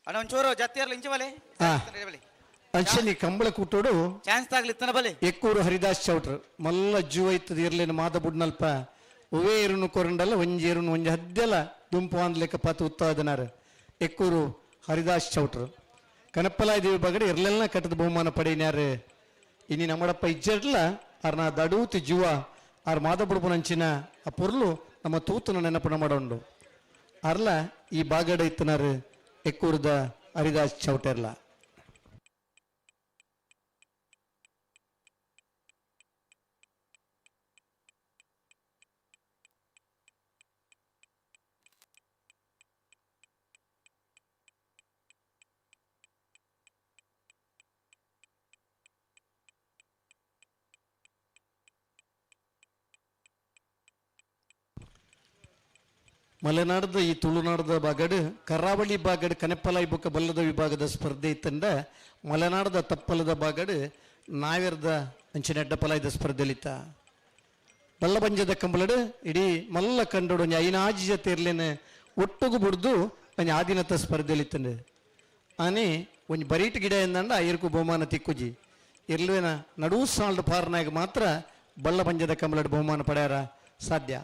ಅಣ್ಣ ಒಂಚೂರು ಜತ್ತಿಯರ್ಲು ಇಂಚ ಬಲೆ ಅಂಶನಿ ಕಂಬಳ ಕೂಟೋಡು ಚಾನ್ಸ್ ತಾಗ್ಲಿತ್ತನ ಬಲೆ ಎಕ್ಕೂರು ಹರಿದಾಸ್ ಚೌಟ್ರು ಮಲ್ಲ ಜೀವ ಇತ್ತದ ಇರ್ಲೇನು ಮಾದ ಬುಡ್ನಲ್ಪ ಉವೇ ಇರುನು ಕೊರಂಡಲ್ಲ ಒಂಜಿ ಇರುನು ಒಂಜಿ ಹದ್ದೆಲ್ಲ ದುಂಪು ಅಂದ್ಲೆಕ್ಕ ಪಾತು ಉತ್ತಾದನಾರ ಎಕ್ಕೂರು ಹರಿದಾಸ್ ಚೌಟ್ರು ಕನಪ್ಪಲಾಯ ದೇವಿ ಬಗಡೆ ಇರ್ಲೆಲ್ಲ ಕಟ್ಟದ ಬಹುಮಾನ ಪಡೆಯಿನ್ಯಾರು ಇನಿ ನಮ್ಮಡಪ್ಪ ಇಜ್ಜಡ್ಲ ಅವ್ರನ್ನ ದಡೂತಿ ಜೀವ ಅವ್ರ ಮಾದ ಬುಡ್ಪುನಂಚಿನ ಆ ಪೊರ್ಲು ನಮ್ಮ ತೂತನ ನೆನಪನ ಮಾಡೋಂಡು ಅರ್ಲ ಈ ಬಾಗಡ ಇತ್ತನಾರು ಎಕ್ಕೂರ್ದ ಹರಿದಾಸ್ ಚೌಟೆರ್ಲ ಮಲೆನಾಡದ ಈ ತುಳುನಾಡದ ಬಾಗಡ್ ಕರಾವಳಿ ಬಾಗಡ್ ಕನೆಪ್ಪಲಾಯಿ ಬೊಕ್ಕ ಬಲ್ಲದ ವಿಭಾಗದ ಸ್ಪರ್ಧೆ ಇತ್ತಂದ ಮಲೆನಾಡದ ತಪ್ಪಲದ ಬಾಗಡ್ ನಾವೆರ್ದ ಅಂಚಿನ ಅಡ್ಡಪಲಾಯ್ದ ಸ್ಪರ್ಧೆಲಿತ್ತ ಬಲ್ಲಬಂಜದ ಕಂಬಳಡ್ ಇಡೀ ಮಲ್ಲ ಕಂಡೋಡು ಒಂಜಿ ಐನಾಜಿ ಜೊತೆ ಇರ್ಲೇನೆ ಒಟ್ಟುಗು ಬಿಡ್ದು ಒಂಜಿ ಆದಿನತ ಸ್ಪರ್ಧೆಲಿತ್ತಂಡೆ ಆನೆ ಒಂಜಿ ಬರೀಟ್ ಗಿಡ ಎಂದಂಡ ಐರ್ಕು ಬಹುಮಾನ ತಿಕ್ಕುಜಿ ಇರ್ಲೇನ ನಡುವು ಸಾಲ್ಡ್ ಪಾರ್ನಾಗ ಮಾತ್ರ ಬಲ್ಲಬಂಜದ ಕಂಬಳಡ್ ಬಹುಮಾನ ಪಡ್ಯಾರ ಸಾಧ್ಯ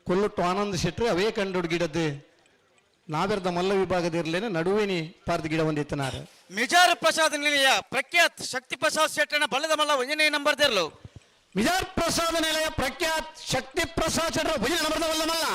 ಕೊಲ್ಲೊಟ್ಟು ಆನಂದ್ ಶೆಟ್ರು ಅವೇ ಕಂಡು ಗಿಡದ್ದು ನಾವೆರ್ದ ಮಲ್ಲ ವಿಭಾಗದ ಇರ್ಲೇನೆ ನಡುವಿನಿ ಪಾರ್ದ ಗಿಡ ಒಂದಿತ್ತನಾರ ಮಿಜಾರ್ ಪ್ರಸಾದ್ ನಿಲಯ ಪ್ರಖ್ಯಾತ್ ಶಕ್ತಿ ಪ್ರಸಾದ್ ಶೆಟ್ಟನ ಬಲ್ಲದ ಮಲ್ಲ 1ನೇ ನಂಬರ್ ದೇರ್ಲು ಮಿಜಾರ್ ಪ್ರಸಾದ ನಿಲಯ ಪ್ರಖ್ಯಾತ್ ಶಕ್ತಿ ಪ್ರಸಾದ್ ಶೆಟ್ರು 1ನೇ ನಂಬರ್ದ ಮಲ್ಲ ಮಲ್ಲ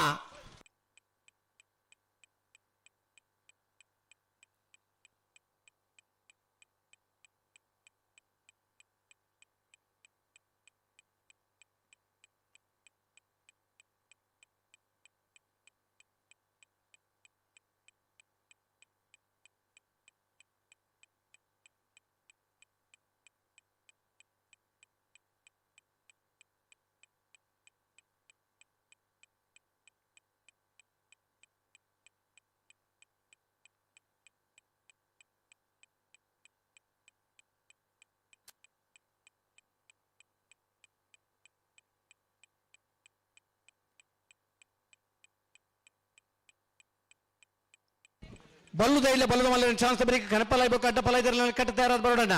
ಬಲ್ಲುದ ಇಲ್ಲ ಬಲ್ಲದ ಮಲ್ಲ ಚಾನ್ಸ್ ಬರೀ ಕನಪಲಾಯಿ ಬೊಕ್ಕ ಅಡ್ಡಪಲಾಯಿ ಇದ್ರಲ್ಲ ಕಟ್ಟ ತಯಾರಾದ ಬರೋಣ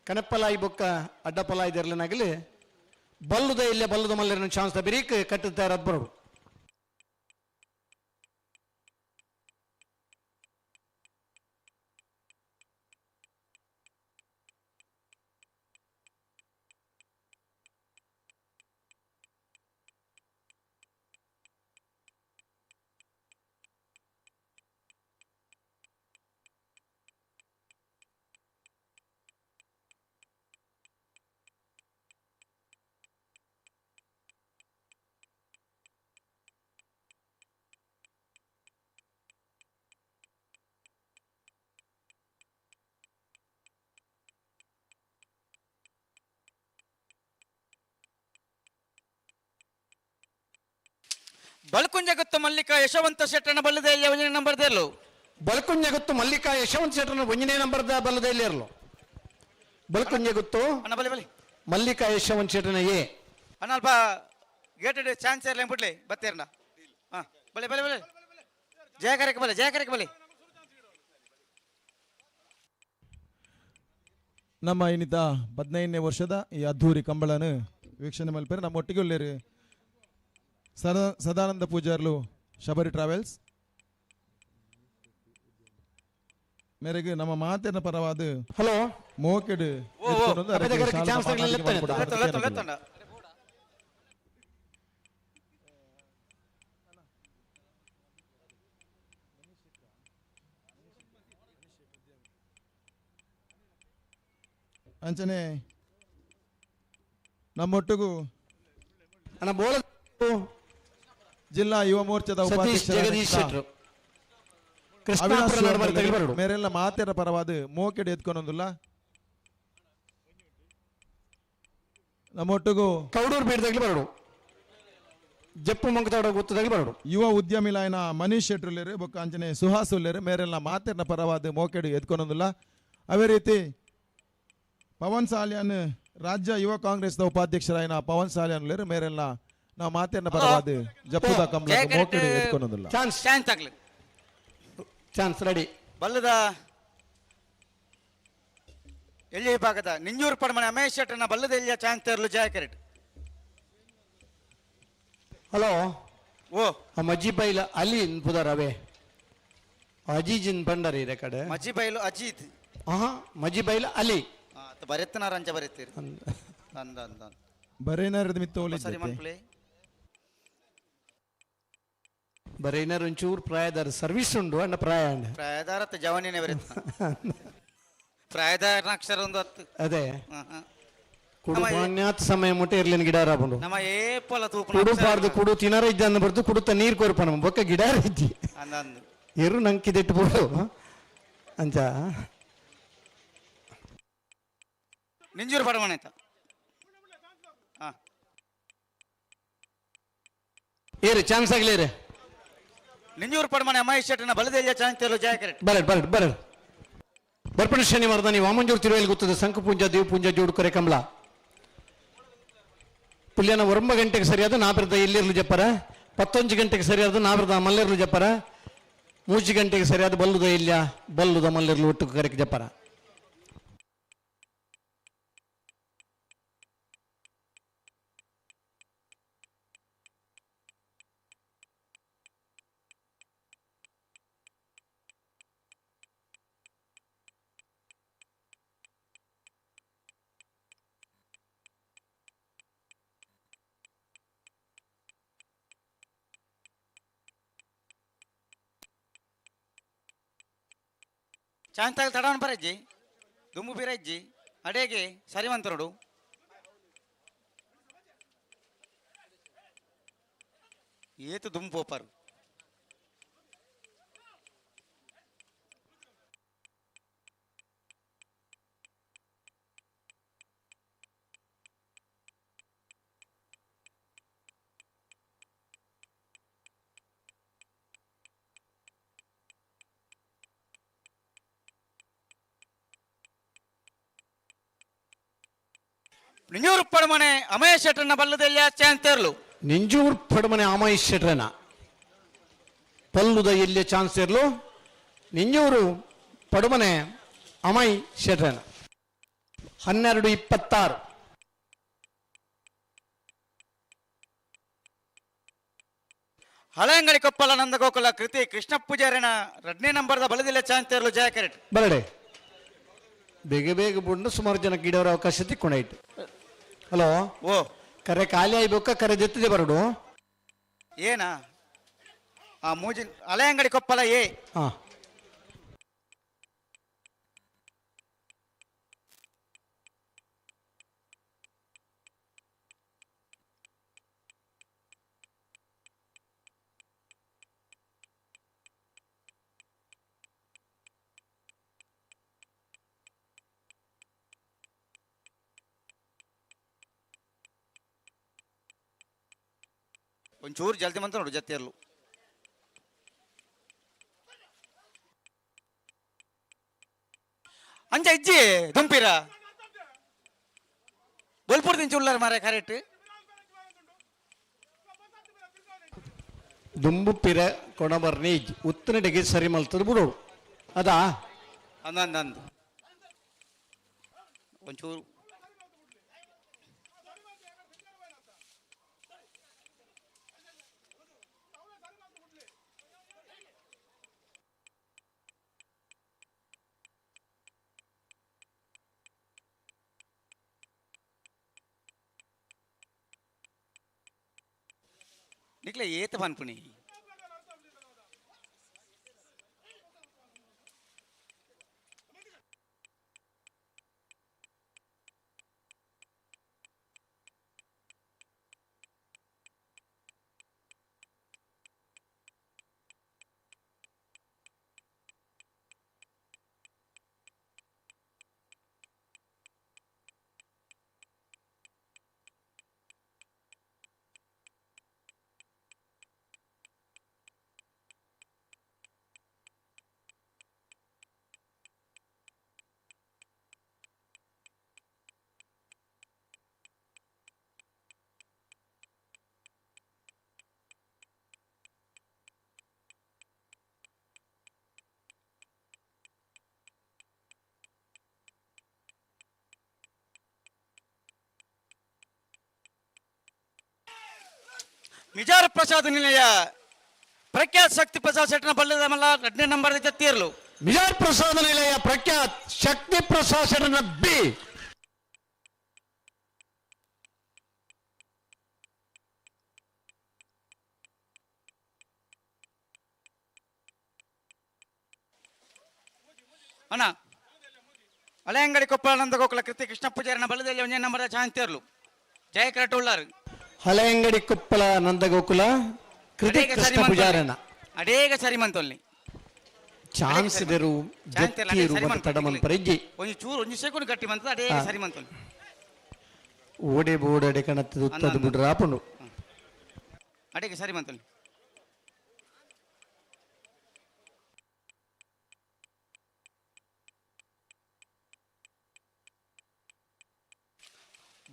ಕನಪಲಾಯಿ ಬೊಕ್ಕ ಅಡ್ಡಪಲಾಯಿ ಇದ್ರಲ್ಲನಾಗಲಿ ಬಲ್ಲುದ ಇಲ್ಲ ಬಲ್ಲದ ಮಲ್ಲ ಚಾನ್ಸ್ ಬರೀಕ್ ಕಟ್ಟ ತಯಾರಾದ ಬರೋಡು ಬಲ್ಕುಂಜಗುತ್ತು ಮಲ್ಲಿಕಾ ಯಶವಂತ ಶೆಟ್ಟನ ಬಲ್ಲದೆಯಲ್ಲಿ 1ನೇ ನಂಬರ್ ದೇರ್ಲು ಬಲ್ಕುಂಜಗುತ್ತು ಮಲ್ಲಿಕಾ ಯಶವಂತ ಶೆಟ್ಟನ 1ನೇ ನಂಬರ್ದ ಬಲ್ಲದಲ್ಲಿ ಇರಲು ಬಲ್ಕುಂಜಗುತ್ತು ಅಣ್ಣ ಬಲಿ ಬಲಿ ಮಲ್ಲಿಕಾ ಯಶವಂತ ಶೆಟ್ಟನ ಎ ಅಣ್ಣ ಅಲ್ಪ ಗೇಟೆಡ್ ಚಾನ್ಸ್ ಇರ್ಲಿ ಬಿಡ್ಲಿ ಬತ್ತೇರ್ನ ಹಾ ಬಲಿ ಬಲಿ ಬಲಿ ಜಯಕರಕ್ಕೆ ಬಲಿ ನಮ್ಮ ಇನ್ನಿತ 15ನೇ ವರ್ಷದ ಈ ಅದ್ಧೂರಿ ಕಂಬಳನ ವೀಕ್ಷಣೆ ಮಲ್ಪೇರು ನಮ್ಮ ಒಟ್ಟಿಗೆ ಉಳ್ಳೇರು ಸದಾನಂದ ಪೂಜಾರ್ಲು ಶಬರಿ ಟ್ರಾವೆಲ್ಸ್ ಮೇರೆಗೆ ನಮ್ಮ ಮಾತಿನ ಪರವಾದ ಹಲೋ ಮೋಕೆಡ್ ಅಂಚನೆ ನಮ್ಮೊಟ್ಟಿಗೂ ಜಿಲ್ಲಾ ಯುವ ಮೋರ್ಚಾದ ಉಪಾಧ್ಯಕ್ಷರು ಮೇರೆಲ್ಲ ಮಾತೆರ ಪರವಾದ ಮೋಕೆಡ್ ಎತ್ಕೊಂಡೊಂದಿಲ್ಲ ನಮ್ಮೊಟ್ಟಿಗೂ ಕೌಡೂರು ಪೀಠದಾಗಲಿ ಬರೋಡು ಜಪ್ಪು ಮಂಕತಾಡ ಗೊತ್ತದಾಗಲಿ ಬರೋಡು ಯುವ ಉದ್ಯಮಿ ಲಾಯನ ಮನೀಶ್ ಶೆಟ್ರುಲ್ಲೇರು ಬೊಕ್ಕ ಅಂಚನೆ ಸುಹಾಸ್ ಉಲ್ಲೇರು ಮೇರೆಲ್ಲ ಮಾತೆರ ಪರವಾದ ಮೋಕೆಡ್ ಎತ್ಕೊಂಡೊಂದಿಲ್ಲ ಅವೇ ರೀತಿ ಪವನ್ ಸಾಲಿಯಾನ್ ರಾಜ್ಯ ಯುವ ಕಾಂಗ್ರೆಸ್ನ ಉಪಾಧ್ಯಕ್ಷರಾಯನ ಪವನ್ ಸಾಲಿಯಾನ್ ಉಲ್ಲೇರು ಮೇರೆಲ್ಲ ನಾವು ಮಾತೆರ ಪರವಾದ ಜಪ್ಪುದ ಕಮಲ ಮೋಕೆಡ್ ಎತ್ಕೊಂಡೊಂದಿಲ್ಲ ಚಾನ್ಸ್ ರೆಡಿ ಬಲ್ಲದ ಎಲ್ಲಿ ವಿಭಾಗದ ನಿಂಜೂರು ಪಡಮನೆ ಅಮೇಶ್ ಶೆಟ್ಟನ ಬಲ್ಲದ ಎಲ್ಲಿಯ ಚಾನ್ಸ್ ತರಲು ಜಯಕರೆಟ್ ಹಲೋ ಓ ಮಜ್ಜಿ ಬೈಲ ಅಲಿ ಪುದಾರವೇ ಅಜೀಜಿನ್ ಬಂಡರಿ ರೆಕಾರ್ಡ್ ಮಜ್ಜಿ ಬೈಲು ಅಜೀತ್ ಮಜ್ಜಿ ಬೈಲ ಅಲಿ ಬರೆತ್ತನಾರ ಅಂಚ ಬರೆತ್ತೀರಿ ಬರೇನಾರದ ಮಿತ್ತ ಸರಿ ಮನ್ಪ್ಲೆ ಬರೀ ಏನಾರು ಒಂಚೂರು ಪ್ರಾಯದಾರ ಸರ್ವಿಸ್ ಉಂಡು ಅಣ್ಣ ಪ್ರಾಯ ಅಣ್ಣ ಪ್ರಾಯದಾರತ್ತ ಜವಾನಿನೇ ಬರುತ್ತೆ ಪ್ರಾಯದಾರ ಅಕ್ಷರ ಒಂದು 10 ಅದೇ ಕುಡು ಪುಣ್ಯಾತ್ ಸಮಯ ಮುಟ್ಟೆ ಇರ್ಲಿನ ಗಿಡ ರಾಬಂಡು ನಮ್ಮ ಏಪಲ ತೂಪು ಕುಡು ಪಾರ್ದು ಕುಡು ತಿನ್ನರ ಇದ್ದ ಅಂದ ಬರ್ದು ಕುಡುತ್ತ ನೀರು ಕೊರ್ಪ ನಮ್ಮ ಬೊಕ್ಕ ಗಿಡ ಇದ್ದಿ ಅಂದಂದು ಎರು ನಂಕಿದಿಟ್ಟು ಬಿಡು ಅಂಚ ನಿಂಜೂರು ಪಡಮಣ ಆಯ್ತಾ ಏರಿ ಚಾನ್ಸ್ ಆಗ್ಲೇರಿ ನಿಂಜೂರು ಪಡಮನೆ ಅಮಹೇಶ್ ಶೆಟ್ಟನ ಬಲದೆಲ್ಲ ಚಾನ್ಸ್ ತೆರಲು ಜಾಯಕರೆ ಬರಡ್ ಬರ್ಪಣ ಶನಿವಾರದ ನೀವು ವಾಮಂಜೂರು ತಿರುವೆಯಲ್ಲಿ ಗೊತ್ತದೆ ಸಂಕುಪುಂಜ ದೇವಪುಂಜ ಜೋಡುಕರೆ ಕಮಲ ಪುಲ್ಯನ 9 ಗಂಟೆಗೆ ಸರಿಯಾದ ನಾಬಿರದ ಇಲ್ಲಿರ್ಲು ಜಪ್ಪರ 11 ಗಂಟೆಗೆ ಸರಿಯಾದ ನಾಬಿರದ ಮಲ್ಲೆರ್ಲು ಜಪ್ಪರ 3 ಗಂಟೆಗೆ ಸರಿಯಾದ ಬಲ್ಲುದ ಇಲ್ಯ ಬಲ್ಲುದ ಮಲ್ಲೆರ್ಲು ಒಟ್ಟು ಕರೆಕ್ ಜಪ್ಪರ ಚಾಂತಾಗ ತಡವನ್ ಬರಜ್ಜಿ ದುಮ್ಮು ಬೀರಜ್ಜಿ ಅಡೆಗೆ ಸರಿವಂತರೋಡು ಏತು ದುಮ್ಮು ಪೋಪಾರು ನಿಂಜೂರು ಪಡಮನೆ ಅಮಹೇಶ್ ಶೆಟ್ಟನ ಬಲ್ಲದೆಲ್ಲ ಚಾನ್ಸ್ ತೆರಲು ನಿಂಜೂರು ಪಡಮನೆ ಅಮಹೇಶ್ ಶೆಟ್ರನ ಪಲ್ಲುದ ಎಲ್ಲಿ ಚಾನ್ಸ್ ಇರ್ಲು ನಿಂಜೂರು ಪಡಮನೆ ಅಮಯ್ ಶೆಟ್ರನ 12:26 ಹಳೆಂಗಡಿ ಕೊಪ್ಪಲ ನಂದಗೋಕುಲ ಕೃತಿ ಕೃಷ್ಣ ಪೂಜಾರಿನ 2ನೇ ನಂಬರ್ದ ಬಲದಿಲ್ಲ ಚಾನ್ಸ್ ತೆರಲು ಜಯ ಕರೆಕ್ಟ್ ಬರಡೆ ಬೇಗ ಬುಂಡು ಸುಮಾರು ಜನ ಗಿಡೋರ ಅವಕಾಶ ತಿಕ್ಕೊಂಡಾಯ್ತು ಹಲೋ ಓ ಕರೆ ಖಾಲಿ ಆಯ್ಬೇಕ ಕರೆ ಜೊತ್ತಿದೆ ಬರಡು ಏನಾ ಆ ಮೂಜಿ ಹಳೆಂಗಡಿ ಕೊಪ್ಪಲ ಏ ಹಾ ಒಂಚೂರು ಜಲ್ದಿ ಬಂತ ನೋಡು ಜೊತೆಯಲ್ಲೂ ಅಂಚ ಇಜ್ಜಿ ದುಂಪಿರ ಬಲ್ಪುರ್ ದಿಂಚು ಉಳ್ಳಾರ ಮಾರ ಕರೆಕ್ಟ್ ದುಂಬು ಪಿರ ಕೊಣಬರ್ನೀಜ್ ಉತ್ತನಡೆಗೆ ಸರಿ ಮಲ್ತದ ಬಿಡು ಅದಾ ಅಂದಂದು ಒಂಚೂರು निकले ये तो बनपुनी ಮಿಜಾರ ಪ್ರಸಾದ್ ನಿಲಯ ಪ್ರಖ್ಯಾತ್ ಶಕ್ತಿ ಪ್ರಸಾದ್ ಶೆಟ್ಟನ ಬಲ್ಲದ ಮಲ್ಲ 2ನೇ ನಂಬರ್ ತೀರ್ಲು ಮಿಜಾರ್ ಪ್ರಸಾದ ನಿಲಯ ಪ್ರಖ್ಯಾತ್ ಶಕ್ತಿ ಪ್ರಸಾದ್ ಶೆಟ್ಟನ ಬಿ ಅಣ್ಣ ಹಳೆಯಂಗಡಿ ಕೊಪ್ಪಳ ನಂದ ಗೋಕುಲ ಕೃತಿ ಕೃಷ್ಣ ಪೂಜಾರಿನ ಬಲದಲ್ಲಿ ಒಂದೇ ನಂಬರ್ ಚಾಂತಿಯರ್ಲು ಜಯ ಕರೆಕ್ಟ್ ಉಳ್ಳಾರು ಹಳೆಯಂಗಡಿ ಕೊಪ್ಪಳ ನಂದಗೋಕುಲ ಕೃತಿ ಕೃಷ್ಣ ಪೂಜಾರನ ಅಡೇಗ ಸರಿ ಮಂತೊಲ್ಲಿ ಚಾನ್ಸ್ ಇದರು ತಡಮನ್ ಪರಿಜ್ಜಿ ಒಂಜಿ ಚೂರು ಒಂಜಿ ಸೆಕೆಂಡ್ ಗಟ್ಟಿ ಮಂತ ಅಡೇಗ ಸರಿ ಮಂತೊಲ್ಲಿ ಓಡೆ ಬೋಡಡೆ ಕಣತ್ತದು ಉತ್ತದು ಬಿಡ್ರ ಆಪುಂಡು ಅಡೇಗ ಸರಿ ಮಂತೊಲ್ಲಿ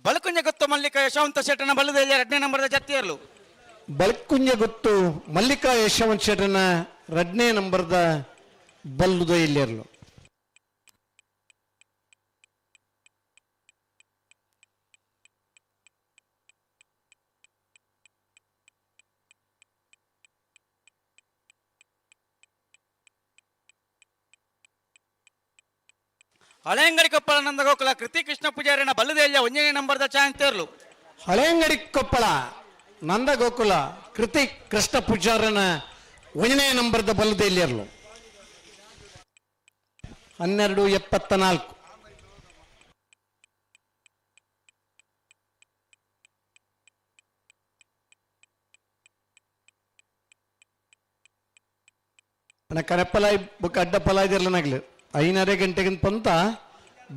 ಬಲಕುಂಜ ಗೊತ್ತು ಮಲ್ಲಿಕ ಯಶವಂತ ಶೆಟ್ಟನ ಬಲ್ಲದಲ್ಲಿ 2ನೇ ನಂಬರ್ದ ಜತ್ತಿಯರ್ಲು ಬಲ್ಕುಂಜ ಗೊತ್ತು ಮಲ್ಲಿಕಾ ಯಶವಂತ್ ಶೆಟ್ಟನ 2ನೇ ನಂಬರ್ದ ಬಲ್ಲುದ ಇಲ್ಲಿರ್ಲು ಹಳೆಯಂಗಡಿ ಕೊಪ್ಪಳ ನಂದಗೋಕುಲ ಕೃತಿ ಕೃಷ್ಣ ಪೂಜಾರಿನ ಬಲ್ಲದೆಲ್ಲ 1ನೇ ನಂಬರ್ದ ಚಾಂತಿಯರ್ಲು ಹಳೆಯಂಗಡಿ ಕೊಪ್ಪಳ ನಂದಗೋಕುಲ ಕೃತಿ ಕೃಷ್ಣ ಪೂಜಾರನ 1ನೇ ನಂಬರ್ದ ಬಲ್ಲುದ ಇಲ್ಲಿರ್ಲು 12:74 ಅಣ್ಣ ಕರೆಪ್ಪಲಾಯ್ ಬುಕ್ ಅಡ್ಡ ಪಲಾಯ್ದಿರ್ಲ ನಗ್ಲು 5:30 ಗಂಟೆಗಿಂತ ಪಂತ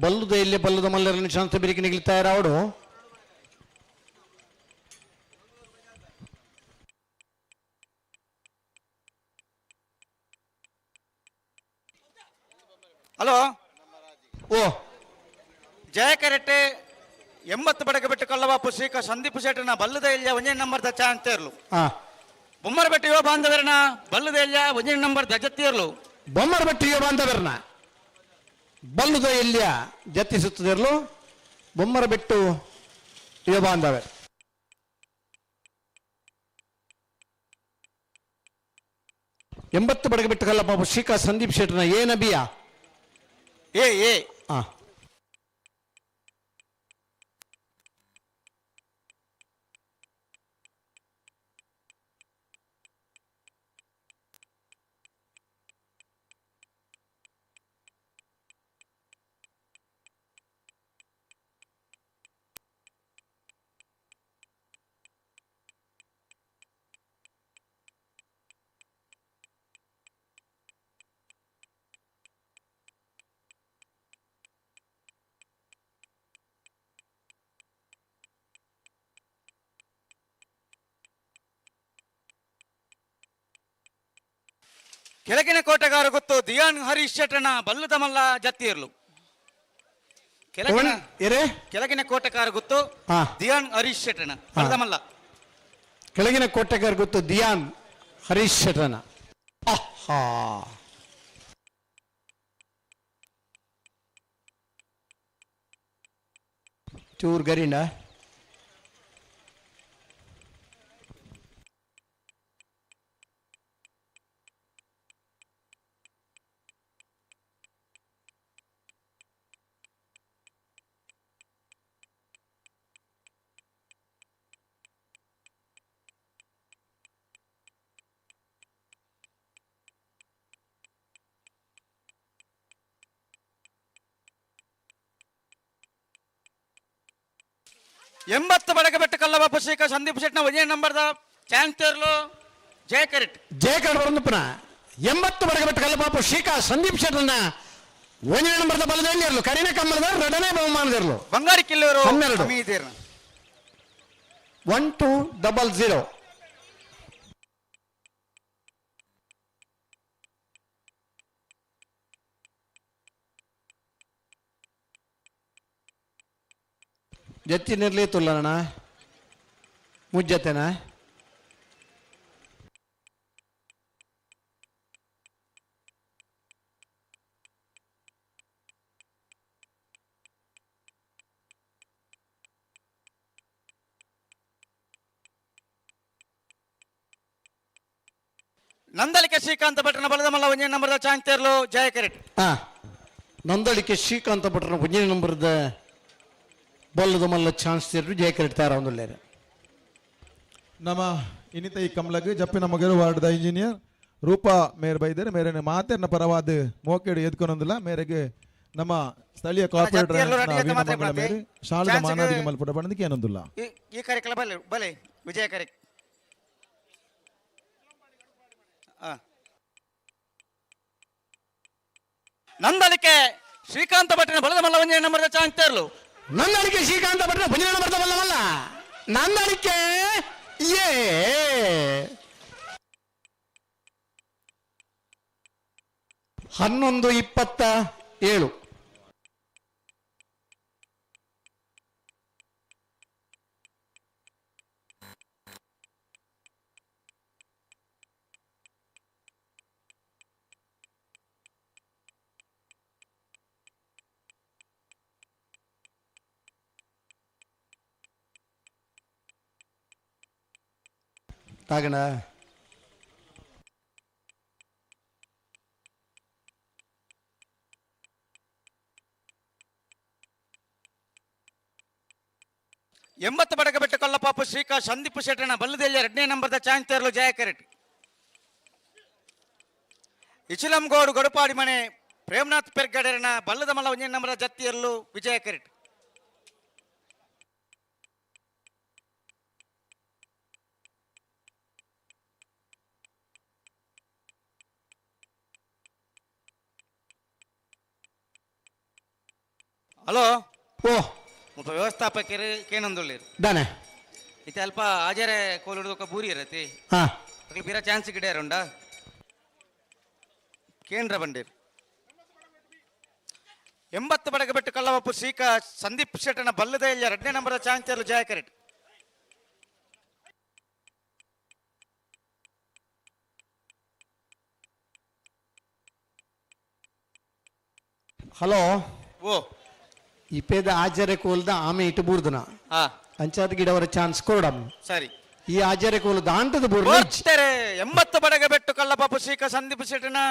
ಬಲ್ಲುದ ಇಲ್ಲಿ ಬಲ್ಲುದ ಮಲ್ಲರನ್ನು ಶಾಂತ ಬಿರಿಕೆ ನಿಗ್ಲಿತಾ ಇರಾವಡು ಹಲೋ ಓ ಜಯ ಕರೆಟ್ಟೆ 80 ಬಡಗ ಬಿಟ್ಟು ಕಲ್ಲವಾಪು ಶ್ರೀಕ ಸಂದೀಪ್ ಶೆಟ್ಟನ ಬಲ್ಲದ ಇಲ್ಲ 1ನೇ ನಂಬರ್ದ ಚಾಂತಿಯರ್ಲು ಬೊಮ್ಮರ ಬೆಟ್ಟ ಯುವ ಬಾಂಧವರನ ಬಲ್ಲದ ಇಲ್ಲ 1ನೇ ನಂಬರ್ದ ಜತ್ತಿಯರ್ಲು ಬೊಮ್ಮರ ಬೆಟ್ಟ ಯುವ ಬಾಂಧವರನ ಬಲ್ಲುದ ಇಲ್ಲಿಯ ಜತ್ತಿಸುತ್ತದಿರಲು ಬೊಮ್ಮರ ಬೆಟ್ಟು ಯುವ ಬಾಂಧವರ್ 80 ಬಡಗ ಬಿಟ್ಟು ಕಲ್ಲಪ್ಪ ಶ್ರೀಕ ಸಂದೀಪ್ ಶೆಟ್ಟನ ಏ ನಬಿಯ ಏ ಕೆಳಗಿನ ಕೋಟೆಗಾರ ಗೊತ್ತು ದಿಯಾನ್ ಹರೀಶ್ ಶೆಟ್ಟನ ಬಲ್ಲದ ಮಲ್ಲ ಜತ್ತಿಯರ್ಲು ಕೆಳಗಿನ ಕೋಟೆಗಾರ ಗೊತ್ತು ದಿಯಾನ್ ಹರೀಶ್ ಶೆಟ್ಟನ ಬಲ್ಲದ ಮಲ್ಲ ಕೆಳಗಿನ ಕೋಟೆಗಾರ ಗೊತ್ತು ದಿಯಾನ್ ಹರೀಶ್ ಶೆಟ್ಟನ ಚೂರ್ ಗರಿನ ಎಂಬತ್ತು ಬಡಗ ಬೆಟ್ಟ ಕಲ್ಲಬಾಪು ಶ್ರೀಕ ಸಂದೀಪ್ ಶೆಟ್ನ 1ನೇ ನಂಬರ್ದ ಚಾಂತಿಯರ್ಲು ಜಯ ಕರೆಕ್ಟ್ ಬರಂದಪ್ಪನ 80 ಬಡಗ ಬೆಟ್ಟ ಕಲ್ಲಬಾಪು ಶ್ರೀಕ ಸಂದೀಪ್ ಶೆಟ್ಟನ 1ನೇ ನಂಬರ್ದ ಬಲದಲ್ಲಿ ಇರಲು ಕರಿನ ಕಮ್ಮಲದ 2ನೇ ಬಹುಮಾನದಿರಲು ಬಂಗಾರಿ ಕಿಲ್ಲೂರು 12 1200 ಜತ್ತಿನಿರ್ಲಿ ತುಲ್ಲಣ್ಣ ಮುಜ್ಜತೆನಾ ನಂದಲಿಕೆ ಶ್ರೀಕಾಂತ ಭಟ್ರನ ಬಲದ ಮಲ್ಲ 1ನೇ ನಂಬರ್ದ ಚಾಂತಿಯರ್ಲು ಜಯ ಕರೆಕ್ಟ್ ನಂದಳಿಕೆ ಶ್ರೀಕಾಂತ ಭಟ್ರನ 1ನೇ ನಂಬರ್ದ ಬಲ್ಲದ ಮಲ್ಲ ಚಾನ್ಸ್ ತೇರು ಜಯ ಕರೆಕ್ಟಾರ ಒಂದುಲ್ಲೇರು ನಮ್ಮ ಇನ್ನಿತ ಈ ಕಮಲಗೆ ಜಪ್ಪಿನ ಮಗರು ವಾರ್ಡ್ದ ಇಂಜಿನಿಯರ್ ರೂಪಾ ಮೇರೆ ಬೈದರೆ ಮೇರೆ ಮಾತೆರ್ನ ಪರವಾದ ಮೋಕೆಡು ಎದ್ಕೊನೊಂದಿಲ್ಲ ಮೇರೆಗೆ ನಮ್ಮ ಸ್ಥಳೀಯ ಕಾರ್ಪೊರೇಟರ್ ಮೇರೆ ಶಾಲದ ಮಾನದಿಗೆ ಮಲ್ಪಡ ಬಣ್ಣದಕ್ಕೆ ಏನೊಂದಿಲ್ಲ ಈ ಕಾರ್ಯಕ್ರಮ ಬಲೆ ಬಲೆ ವಿಜಯ ಕಾರ್ಯಕ್ರಮ ನಂದಲಿಕೆ ಶ್ರೀಕಾಂತ ಭಟ್ರನ ಬಲದ ಮಲ್ಲ ಒಂಜೆ ನಂಬರ್ದ ಚಾನ್ಸ್ ತೇರ್ಲು ನಂದಳಿಕೆ ಶ್ರೀಕಾಂತ ಭಟ್ರ ಭಂಜನ ಬರ್ತವಲ್ಲ ನಂದಳಿಕೆ ಏ 11:27 ತಾಗಣ ಎಂಬತ್ತು ಬಡಗ ಬೆಟ್ಟ ಕೊಲ್ಲಪಾಪ ಶ್ರೀಕಾ ಸಂದೀಪ್ ಶೆಟ್ಟಣ ಬಲ್ಲದಲ್ಲಿ 2ನೇ ನಂಬರ್ದ ಚಾನ್ಸ್ ತೇರ್ಲು ಜಯ ಕರೆಟ್ ಇಚಿಲಂಗೋಡು ಗಡುಪಾಡಿ ಮನೆ ಪ್ರೇಮನಾಥ್ ಪೆರ್ಗಡೆರನ ಬಲ್ಲದ ಮಲ್ಲ 1ನೇ ನಂಬರ್ದ ಜತ್ತಿಯರ್ಲು ವಿಜಯ ಕರೆಟ್ ಹಲೋ ಓ ಮುಪ್ಪ ವ್ಯವಸ್ಥಾಪಕರು ಕೇನಂದುಳ್ಳೇರು ದಾನೆ ಇತ್ತೆ ಅಲ್ಪ ಆಜಾರೆ ಕೋಲಿಡ್ದೊಕ್ಕ ಬೂರಿ ಇರತ್ತೆ ಹಾ ಅಕ್ಲಿ ಬೀರ ಚಾನ್ಸ್ ಗಿಡೇರುಂಡ ಕೇಂದ್ರ ಬಂಡೇರು 80 ಬಡಗ ಬೆಟ್ಟು ಕಲ್ಲವಪ್ಪು ಶ್ರೀಕಾ ಸಂದೀಪ್ ಶೆಟ್ಟನ ಬಲ್ಲದ 2ನೇ ನಂಬರ್ದ ಚಾನ್ಸ್ ತೇರ್ಲು ಜಯ ಕರೆಟ್ ಹಲೋ ಓ ಇಪೇದ ಆಚಾರ್ಯ ಕೋಲ್ದ ಆಮೆ ಇಟ್ಟು ಬೂರ್ದನ ಅಂಚಾದ ಗಿಡವರ ಚಾನ್ಸ್ ಕೊಡಮ್ ಸರಿ ಈ ಆಚಾರ್ಯ ಕೋಲ್ ದಾಂಟದ ಬೂರ್ದ 80 ಬಡಗ ಬೆಟ್ಟು ಕಲ್ಲಪಾಪು ಶ್ರೀಕಾ ಸಂದೀಪ್ ಶೆಟ್ಟನ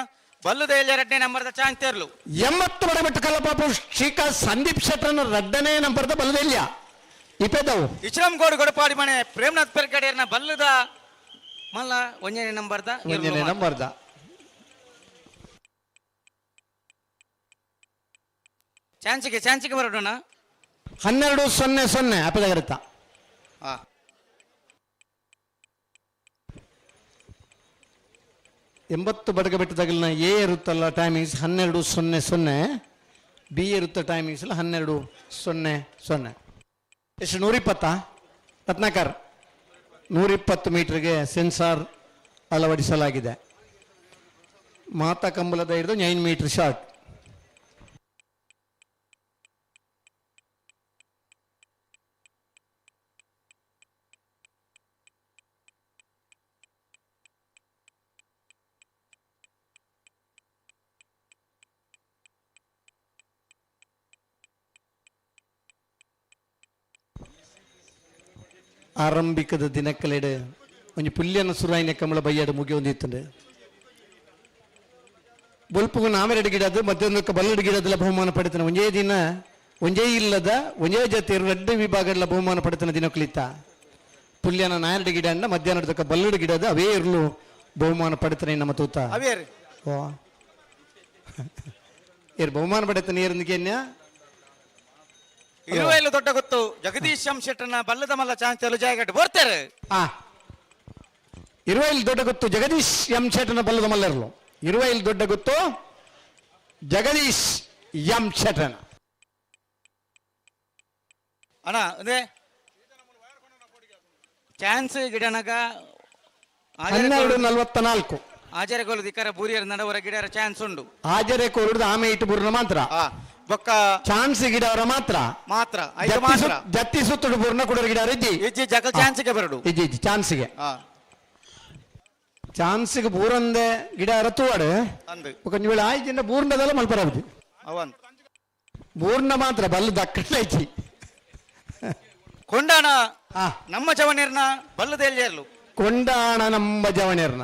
ಬಲ್ಲದ 2ನೇ ನಂಬರ್ದ ಚಾನ್ಸ್ ತೇರ್ಲು 80 ಬಡಬೆಟ್ಟು ಕಲ್ಲಪಾಪು ಶ್ರೀಕಾ ಸಂದೀಪ್ ಶೆಟ್ಟರನ 2ನೇ ನಂಬರ್ದ ಬಲ್ಲದೆಲ್ಯ ಇಪೇದವು ಇಚ್ರಂಗೋಡು ಗಡುಪಾಡಿ ಮನೆ ಪ್ರೇಮನಾಥ್ ಪೆರ್ಗಡೆರ್ನ ಬಲ್ಲದ ಮಲ್ಲ 1ನೇ ನಂಬರ್ದ 1ನೇ ನಂಬರ್ದ ಚಾನ್ಸಿಗೆ ಬರೋಣ 12:00 ಅಪದಗರತ್ತ ಹಾ 80 ಬಡಗ ಬೆಟ್ಟದಾಗಲಿನ ಎ ಇರುತ್ತಲ್ಲ ಟೈಮಿಂಗ್ಸ್ 12:00 ಬಿ ಇರುತ್ತೆ ಟೈಮಿಂಗ್ಸ್ 12:00 ಎಷ್ಟು 120 ರತ್ನಾಕರ್ 120 ಮೀಟರ್ಗೆ ಸೆನ್ಸಾರ್ ಅಳವಡಿಸಲಾಗಿದೆ ಮಾತಾ ಕಂಬಲದ ಹಿಡಿದು 9 ಮೀಟರ್ ಶಾರ್ಟ್ ಆರಂಭಿಕದ ದಿನಕ್ಕಲೆಡೆ ಒಂದು ಪುಲ್ಯನ ಸುರಾಯಿನ ಕಮಲ ಬಯ್ಯಾಡು ಮುಗಿ ಹೊಂದಿತ್ತಂಡೆ ಬೊಲ್ಪುಗು 4 ಗಿಡದು ಮತ್ತೊಂದಕ್ಕೆ ಬಲ್ಲಡು ಗಿಡದಲ್ಲ ಬಹುಮಾನ ಪಡಿತಾನೆ ಒಂದೇ ದಿನ ಒಂದೇ ಇಲ್ಲದ ಒಂದೇ ಜೊತೆ 2 ವಿಭಾಗಗಳ ಬಹುಮಾನ ಪಡಿತಾನೆ ದಿನಕ್ಕಲಿತ್ತ ಪುಲ್ಯನ 4 ಗಿಡ ಅಂಡ ಮಧ್ಯಾಹ್ನದಕ್ಕೆ ಬಲ್ಲಡು ಗಿಡದ ಅವೇ ಇರಲು ಬಹುಮಾನ ಪಡಿತಾನೆ ನಮ್ಮ ತೂತ ಓ ಏರ್ ಬಹುಮಾನ ಪಡಿತಾನೆ ಏರ್ನಿಗೆ ಇರುವೆಲ್ಲ ದೊಡ್ಡ ಗೊತ್ತು ಜಗದೀಶ್ ಶೆಟ್ಟನ ಬಲ್ಲದ ಮಲ್ಲ ಚಾನ್ಸ್ ತೇರ್ಲು ಜಯ ಕರೆಟ್ ಬರ್ತಾರೆ ಇರುವೈಲ್ ದೊಡ್ಡ ಗೊತ್ತು ಜಗದೀಶ್ ಎಂ ಶೆಟ್ಟನ ಬಲ್ಲದ ಮಲ್ಲರ್ಲು ಇರುವೈಲ್ ದೊಡ್ಡ ಗೊತ್ತು ಜಗದೀಶ್ ಎಂ ಶೆಟ್ಟನ ಅಣ್ಣ ಅದೇ ಚಾನ್ಸ್ ಗಿಡನಗ 12:44 ಆಜಾರೆ ಕೋಲು ದಿಕ್ಕರ ಬೂರಿಯರ ನಡವರ ಗಿಡರ ಚಾನ್ಸ್ ಉಂಡು ಆಜರೆ ಕೋಲ್ಡ್ ಆಮೆ ಇಟ್ಟು ಬುರ್ನ ಮಾತ್ರ ಬೊಕ್ಕ ಚಾನ್ಸ್ ಗಿಡವರ ಮಾತ್ರ ಜತ್ತಿ ಸುತ್ತುಡು ಬುರ್ನ ಕುಡರ ಗಿಡ ಇಜ್ಜಿ ಜಗ ಚಾನ್ಸ್ಗೆ ಬರಡು ಇಜ್ಜಿ ಚಾನ್ಸ್ಗೆ ಚಾನ್ಸ್ಗೆ ಬೂರಂದೆ ಗಿಡ ರತುವಾಡು ಒಂದು ವೇಳೆ ಆಯ್ತಿಂದ ಬೂರ್ಣದಲ್ಲ ಮಲ್ಪರಾಬುದು ಅವನ್ ಬೂರ್ಣ ಮಾತ್ರ ಬಲ್ಲು ದಕ್ಕಟ್ಲೈತಿ ಕೊಂಡಾಣ ನಮ್ಮ ಜವನೇರ್ನ ಬಲ್ಲದ ಎಲ್ಲಿಯರ್ಲು ಕೊಂಡಾಣ ನಮ್ಮ ಜವನೇರ್ನ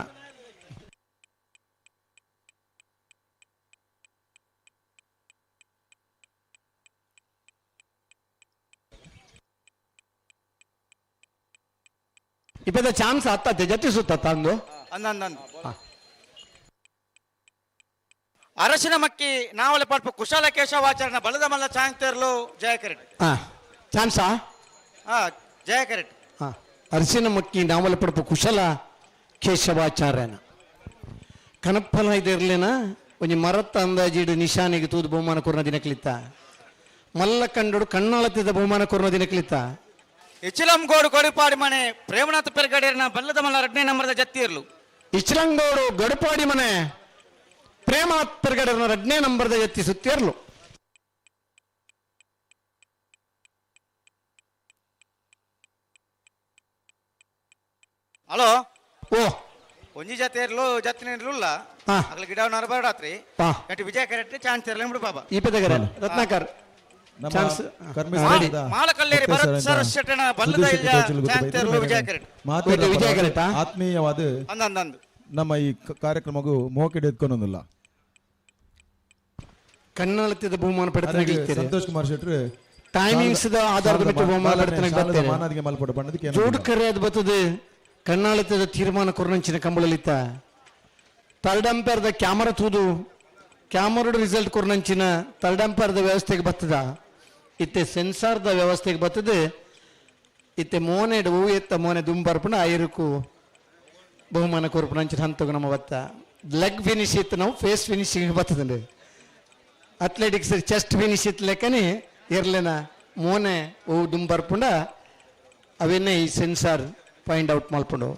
ಇಪ್ಪದ ಚಾನ್ಸ್ ಹತ್ತತ್ತೆ ಜತಿ ಸುತ್ತ ತಂದು ಅಂದಂದು ಅರಸಿನ ಮಕ್ಕಿ ನಾವಲೆ ಪಡ್ಪ ಕುಶಲ ಕೇಶವಾಚಾರಣ ಬಲದ ಮಲ್ಲ ಚಾಂಗ್ತೇರ್ಲು ಜಯಕರೆಟ್ ಚಾನ್ಸಾ ಜಯಕರೆಟ್ ಅರಸಿನ ಮಕ್ಕಿ ನಾವಲ ಪಡಪ ಕುಶಲ ಕೇಶವಾಚಾರ್ಯನ ಕನಪ್ಪಲ ಇದಿರ್ಲೇನ ಒಂಜಿ ಮರತ್ತ ಅಂದಾಜಿಡು ನಿಶಾನೆಗೆ ತೂದು ಬಹುಮಾನ ಕೊರ್ನ ದಿನಕ್ಲಿತ್ತ ಮಲ್ಲ ಕಂಡು ಕಣ್ಣಾಳತಿದ ಬಹುಮಾನ ಕೊರ್ನ ದಿನಕ್ಲಿತ್ತ ಇಚ್ಲಂಗೋಡು ಕೊಡಿಪಾಡಿ ಮನೆ ಪ್ರೇಮನಾಥ ಪೆರ್ಗಡೆರ್ನ ಬಲ್ಲದ ಮಲ್ಲ 2ನೇ ನಂಬರ್ದ ಜತ್ತಿರ್ಲು ಇಚ್ಲಂಗೋಡು ಗಡುಪಾಡಿ ಮನೆ ಪ್ರೇಮನಾಥ್ ಪೆರ್ಗಡೆರ್ನ 2ನೇ ನಂಬರ್ದ ಜತ್ತಿ ಸುತ್ತಿರ್ಲು ಹಲೋ ಓ ಒಂಜಿ ಜತೆ ಇರ್ಲು ಜತ್ತಿನ ಇರ್ಲಿಲ್ಲ ಅಗ್ಲ ಗಿಡ ಬರಡಾತ್ರಿ ಕಟ್ಟಿ ವಿಜಯ ಕರೆಕ್ಟ್ ಚಾನ್ಸ್ ಇರಲಿ ಬಿಡು ಬಾಬಾ ಈ ಪದಗರ ರತ್ನಾಕರ್ ಚಾನ್ಸ್ ಮಾಲಕಲ್ಲೇರಿ ಭರತ್ ಸರ್ ಶೆಟ್ಟನ ಬಲ್ಲದ ಇಲ್ಲ ಚಾನ್ಸ್ ಇರಲು ವಿಜಯ ಕರೆಕ್ಟ್ ವಿಜಯ ಕರೆಕ್ಟ್ ಆತ್ಮೀಯವಾದ ಅಂದಂದು ನಮ್ಮ ಈ ಕಾರ್ಯಕ್ರಮಗೂ ಮೋಕೆಡ್ ಎತ್ಕೊಂಡೊಂದಿಲ್ಲ ಕಣ್ಣಾಳತಿದ ಬಹುಮಾನ ಪಡೆದ ಸಂತೋಷ್ ಕುಮಾರ್ ಶೆಟ್ರು ಟೈಮಿಂಗ್ಸ್ ಆಧಾರದ ಮೇಲೆ ಬಹುಮಾನ ಪಡೆದ ಮಾನದಿಗೆ ಮಲ್ಪಡ ಬಣ್ಣದಕ್ಕೆ ಜೋಡು ಕರೆಯದು ಬರ್ತದೆ ಕಣ್ಣಾಳತದ ತೀರ್ಮಾನ ಕೊರ್ನಂಚಿನ ಕಂಬಳಲಿತ್ತ ಥರ್ಡ್ ಅಂಪೈರ್ದ ಕ್ಯಾಮರಾ ತೂದು ಕ್ಯಾಮರಾದ ರಿಸಲ್ಟ್ ಕೊರ್ನಂಚಿನ ಥರ್ಡ್ ಅಂಪೈರ್ದ ವ್ಯವಸ್ಥೆಗೆ ಬರ್ತದ ಇತ್ತೆ ಸೆನ್ಸಾರ್ದ ವ್ಯವಸ್ಥೆಗೆ ಬರ್ತದೆ ಇತ್ತೆ ಮೋನೆಡ್ ಹೂ ಎತ್ತ ಮೋನೆ ದುಂಬರ್ಪಣ ಐರಕು ಬಹುಮಾನ ಕೊರ್ಪಣಂಚಿನ ಹಂತಗ ನಮ್ಮ ಬತ್ತ ಲೆಗ್ ಫಿನಿಶ್ ಇತ್ತು ನಾವು ಫೇಸ್ ಫಿನಿಶಿಂಗ್ ಬರ್ತದೆ ಅಥ್ಲೆಟಿಕ್ಸ್ ಚೆಸ್ಟ್ ಫಿನಿಶ್ ಇತ್ತು ಲೆಕ್ಕನೆ ಇರ್ಲೇನ ಮೋನೆ ಹೂ ದುಂಬರ್ಪುಂಡ ಅವೇನೇ ಈ ಸೆನ್ಸಾರ್ ಫೈಂಡ್ ಔಟ್ ಮಾಡ್ಕೊಂಡು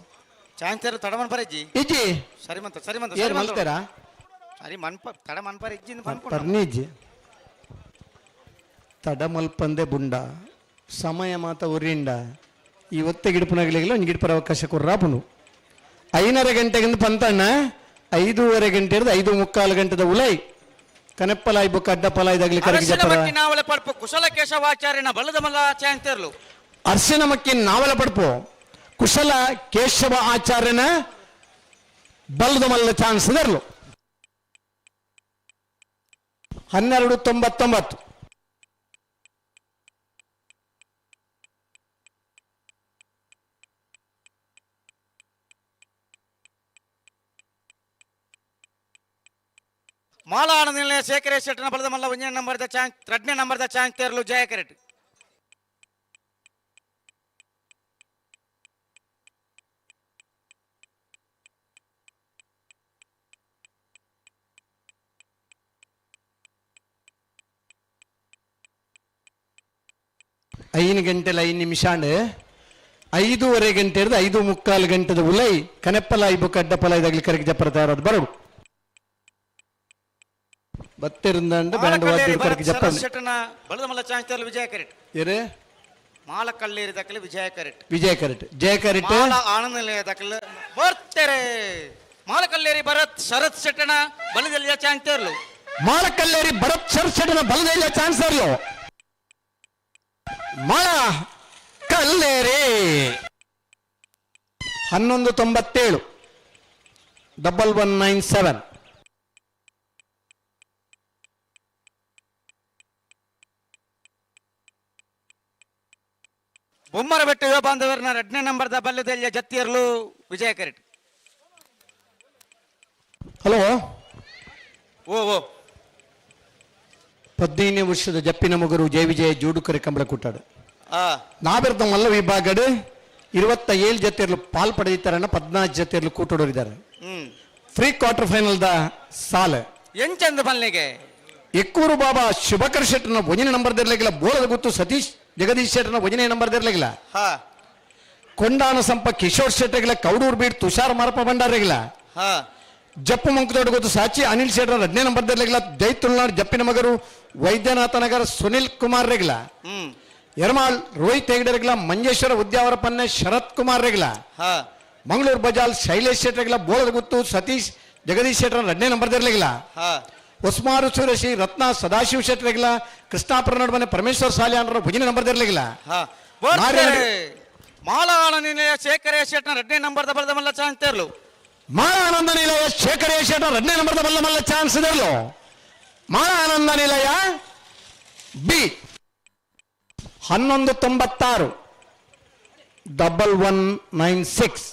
ಚಾನ್ಸ್ ಇರಲು ತಡ ಮನ್ಪರಜ್ಜಿ ಇಜ್ಜಿ ಸರಿ ಮಂತ ಏನ್ ಮಲ್ತಾರ ಸರಿ ತಡ ಮನ್ಪರಜ್ಜಿ ಪರ್ನಿಜ್ಜಿ ತಡ ಮಲ್ಪಂದೆ ಬುಂಡ ಸಮಯ ಮಾತ ಉರಿಂಡ ಇವತ್ತೆ ಗಿಡಪುನಗಳಿಗೆಲ್ಲ ಒಂದು ಗಿಡಪರ ಅವಕಾಶ ಕೊರ್ರಾಪುನು 5:30 ಗಂಟೆಗಿಂದ ಪಂತಣ್ಣ 5:30 ಗಂಟೆ ಇರೋದು 5:45 ಗಂಟೆದ ಉಲೈ ಕನೆಪ್ಪಲಾಯ್ ಬುಕ್ ಅಡ್ಡಪಲಾಯ್ದಾಗ್ಲಿ ನಾವಲೆ ಪಡ್ಪು ಕುಶಲ ಕೇಶವಾಚಾರ್ಯನ ಬಲ್ಲದ ಮಲ್ಲ ಚಾನ್ಸ್ ಇರಲು ಅರ್ಶಿನ ಮಕ್ಕಿ ನಾವಲ ಪಡ್ಪು ಕುಶಲ ಕೇಶವ ಆಚಾರ್ಯನ ಬಲ್ಲದ ಮಲ್ಲ ಚಾನ್ಸ್ ಇದರ್ಲು 12:99 ಮಾಲಾಣ ನಿಲಯ ಶೇಖರೇಶ್ ಶೆಟ್ಟನ ಬಲದ ಮಲ್ಲ 1ನೇ ನಂಬರ್ದ ಚಾನ್ಸ್ 2ನೇ ನಂಬರ್ದ ಚಾನ್ಸ್ ತೇರ್ಲು ಜಯ ಕರೆಕ್ಟ್ ಐದು ಗಂಟೆಲ 5 ನಿಮಿಷ 5:30 ಗಂಟೆ ಇರೋದು 5:45 ಗಂಟೆದ ಉಲೈ ಕನೆಪ್ಪಲಾಯ್ ಬುಕ್ ಅಡ್ಡಪಲಾಯ್ದಾಗ್ಲಿ ಕರೆಗೆ ಜಪ್ಪರದಾರದು ಬರಡು ಬತ್ತಿರಂದ ಬ್ಯಾಂಡ್ ವಾದ್ಯ ಕರೆಗೆ ಜಪ್ಪ ಶೆಟ್ಟನ ಬಲದ ಮಲ್ಲ ಚಾನ್ಸ್ ತೇರ್ಲು ವಿಜಯ ಕರೆಕ್ಟ್ ಏರೆ ಮಾಲಕಲ್ಲೇರಿ ದಕ್ಕಲೆ ವಿಜಯ ಕರೆಕ್ಟ್ ಜಯ ಕರೆಕ್ಟ್ ಮಾಲ ಆನಂದ ನಿಲಯ ದಕ್ಕಲೆ ಬರ್ತಾರೆ ಮಾಲಕಲ್ಲೇರಿ ಭರತ್ ಶರತ್ ಶೆಟ್ಟನ ಬಲದಲ್ಲಿ ಚಾನ್ಸ್ ತೇರ್ಲು ಮಾಲಕಲ್ಲೇರಿ ಭರತ್ ಶರತ್ ಶೆಟ್ಟನ ಬಲದಲ್ಲಿ ಚಾನ್ಸ್ ತೇರ್ಲು ಮಾಳ ಕಲ್ಲೇರಿ 11:97 1197 ಬೊಮ್ಮರ ಬೆಟ್ಟ ಯುವ ಬಾಂಧವರನ್ನ 2ನೇ ನಂಬರ್ದ ಬಲ್ಲದಲ್ಲಿಯ ಜತ್ತಿಯರ್ಲು ವಿಜಯ ಕರೆಕ್ಟ್ ಹಲೋ ಓ 15ನೇ ವರ್ಷದ ಜಪ್ಪಿನ ಮಗರು ಜಯ ವಿಜಯ ಜೋಡುಕರೆ ಕಂಬಳ ಕೂಟಾಡು ನಾವೆರ್ದ ಮಲ್ಲ ವಿಭಾಗಡು 27 ಜೊತೆಯರ್ಲು ಪಾಲ್ ಪಡೆದಿದ್ದಾರನ್ನ 14 ಜೊತೆಯರ್ಲು ಕೂಟೋಡೋರಿದ್ದಾರೆ ಫ್ರೀ ಕ್ವಾರ್ಟರ್ ಫೈನಲ್ ದ ಸಾಲ ಎಂಚಂದ ಮಲ್ಲಿಗೆ ಎಕ್ಕೂರು ಬಾಬಾ ಶುಭಕರ್ ಶೆಟ್ಟನ 1ನೇ ನಂಬರ್ ದಿರ್ಲಿಲ್ಲ ಬೋಳದ ಗೊತ್ತು ಸತೀಶ್ ಜಗದೀಶ್ ಶೆಟ್ಟನ 1ನೇ ನಂಬರ್ ದಿರ್ಲಿಲ್ಲ ಕೊಂಡಾನ ಸಂಪ ಕಿಶೋರ್ ಶೆಟ್ಟಗಿಲ್ಲ ಕೌಡೂರ್ ಬೀಡ್ ತುಷಾರ್ ಮಾರಪ್ಪ ಭಂಡಾರಿಗಿಲ್ಲ ಜಪ್ಪು ಮಂಕದೊಡ್ಡ ಗೊತ್ತು ಸಾಚಿ ಅನಿಲ್ ಶೆಟ್ಟರ 2ನೇ ನಂಬರ್ ದಿರ್ಲಿಲ್ಲ ಜೈ ತುಳ್ನಾಡ್ ಜಪ್ಪಿನ ಮಗರು ವೈದ್ಯನಾಥ ನಗರ ಸುನಿಲ್ ಕುಮಾರ್ ರೆಗ್ಲ ಯರಮಾಳ್ ರೋಹಿತ್ ಹೆಗ್ಡೆರೆಗ್ಲ ಮಂಜೇಶ್ವರ ಉದ್ಯಾವರಪನ್ನೆ ಶರತ್ ಕುಮಾರ್ ರೆಗ್ಲ ಮಂಗಳೂರು ಬಜಾಲ್ ಶೈಲೇಶ್ ಶೆಟ್ಟರೆಗ್ಲ ಬೋಳದ ಗೊತ್ತು ಸತೀಶ್ ಜಗದೀಶ್ ಶೆಟ್ಟರ 2ನೇ ನಂಬರ್ ದಿರ್ಲಿಲ್ಲ ಉಸ್ಮಾರು ಸುರೇಶಿ ರತ್ನ ಸದಾಶಿವ ಶೆಟ್ಟರೆಗ್ಲ ಕೃಷ್ಣಾಪುರ ನಡುವನೆ ಪರಮೇಶ್ವರ್ ಸಾಲಿಯಾನರ 1ನೇ ನಂಬರ್ ದಿರ್ಲಿಲ್ಲ ಮಾಲಾ ಆನಂದ ನಿಲಯ ಶೇಖರೇಶ್ ಶೆಟ್ಟನ 2ನೇ ನಂಬರ್ದ ಬಲದ ಮಲ್ಲ ಚಾನ್ಸ್ ತೇರ್ಲು ಮಾಳ ಆನಂದ ನಿಲಯ ಶೇಖರೇಶ್ ಶೆಟ್ಟನ 2ನೇ ನಂಬರ್ದ ಬಲ್ಲ ಮಲ್ಲ ಚಾನ್ಸ್ ಇದರ್ಲು ಮಾಳ ಆನಂದ ನಿಲಯ ಬಿ 11:96 1196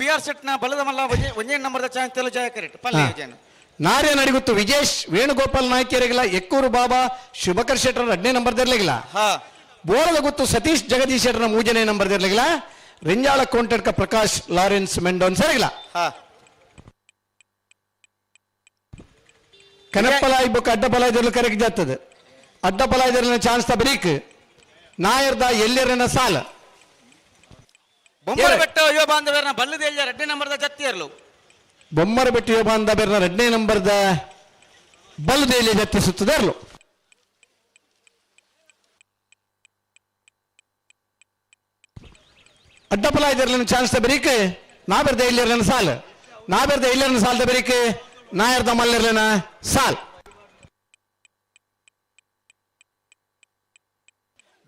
ಪಿ ಆರ್ ಸೆಟ್ ನ ಬಲದ ಮಲ್ಲ ಒಂದೇ ನಂಬರ್ ಚಾಂತೆಲು ಜಯ ಕರೆಕ್ಟ್ ಪಲ್ಲೆ ಯೋಜನೆ ನಾರ್ಯ ನಡಿಗುತ್ತು ವಿಜೇಶ್ ವೇಣುಗೋಪಾಲ್ ನಾಯ್ಕರಿಗಿಲ್ಲ ಎಕ್ಕೂರು ಬಾಬಾ ಶುಭಕರ್ ಶೆಟ್ಟರ್ 2ನೇ ನಂಬರ್ ಇರ್ಲಿಲ್ಲ ಬೋಳದ ಗುತ್ತು ಸತೀಶ್ ಜಗದೀಶ್ ಶೆಟ್ಟರ್ 3ನೇ ನಂಬರ್ ಇರ್ಲಿಲ್ಲ ರಿಂಜಾಳ ಕೋಂಟಡ್ಕ ಪ್ರಕಾಶ್ ಲಾರೆನ್ಸ್ ಮೆಂಡೋನ್ ಸರಿಗಿಲ್ಲ ಕನಪ್ಪಲಾಯಿ ಬುಕ್ ಅಡ್ಡಪಲಾಯ್ದರ್ಲು ಕರೆಕ್ಟ್ ಜಾತದೆ ಅಡ್ಡಪಲಾಯ್ದರ್ಲಿನ ಚಾನ್ಸ್ ತ ಬ್ರೀಕ್ ನಾಯರ್ದ ಎಲ್ಲರನ ಸಾಲ ಬೊಮ್ಮರ ಬೆಟ್ಟ ಯುವ ಬಾಂಧವರನ್ನ ಬಲ್ಲದ ಎಲ್ಲಿ 2ನೇ ನಂಬರ್ದ ಜತ್ತಿಯರ್ಲು ಬೊಮ್ಮರ ಬೆಟ್ಟ ಯುವ ಬಾಂಧವರನ್ನ 2ನೇ ನಂಬರ್ದ ಬಲ್ಲದೇಲಿ ಜತ್ತಿಸುತ್ತದೆ ಅರ್ಲು ಅಡ್ಡಪಲಾಯ್ದರ್ಲಿನ ಚಾನ್ಸ್ ತ ಬ್ರೀಕ್ ನಾಬೆರ್ದ ಎಲ್ಲರನ ಸಾಲ ನಾಬೆರ್ದ ಎಲ್ಲರನ ಸಾಲದ ಬ್ರೀಕ್ ನಾಯರ್ದ ಮಲ್ಲರ್ಲಿನ ಸಾಲ್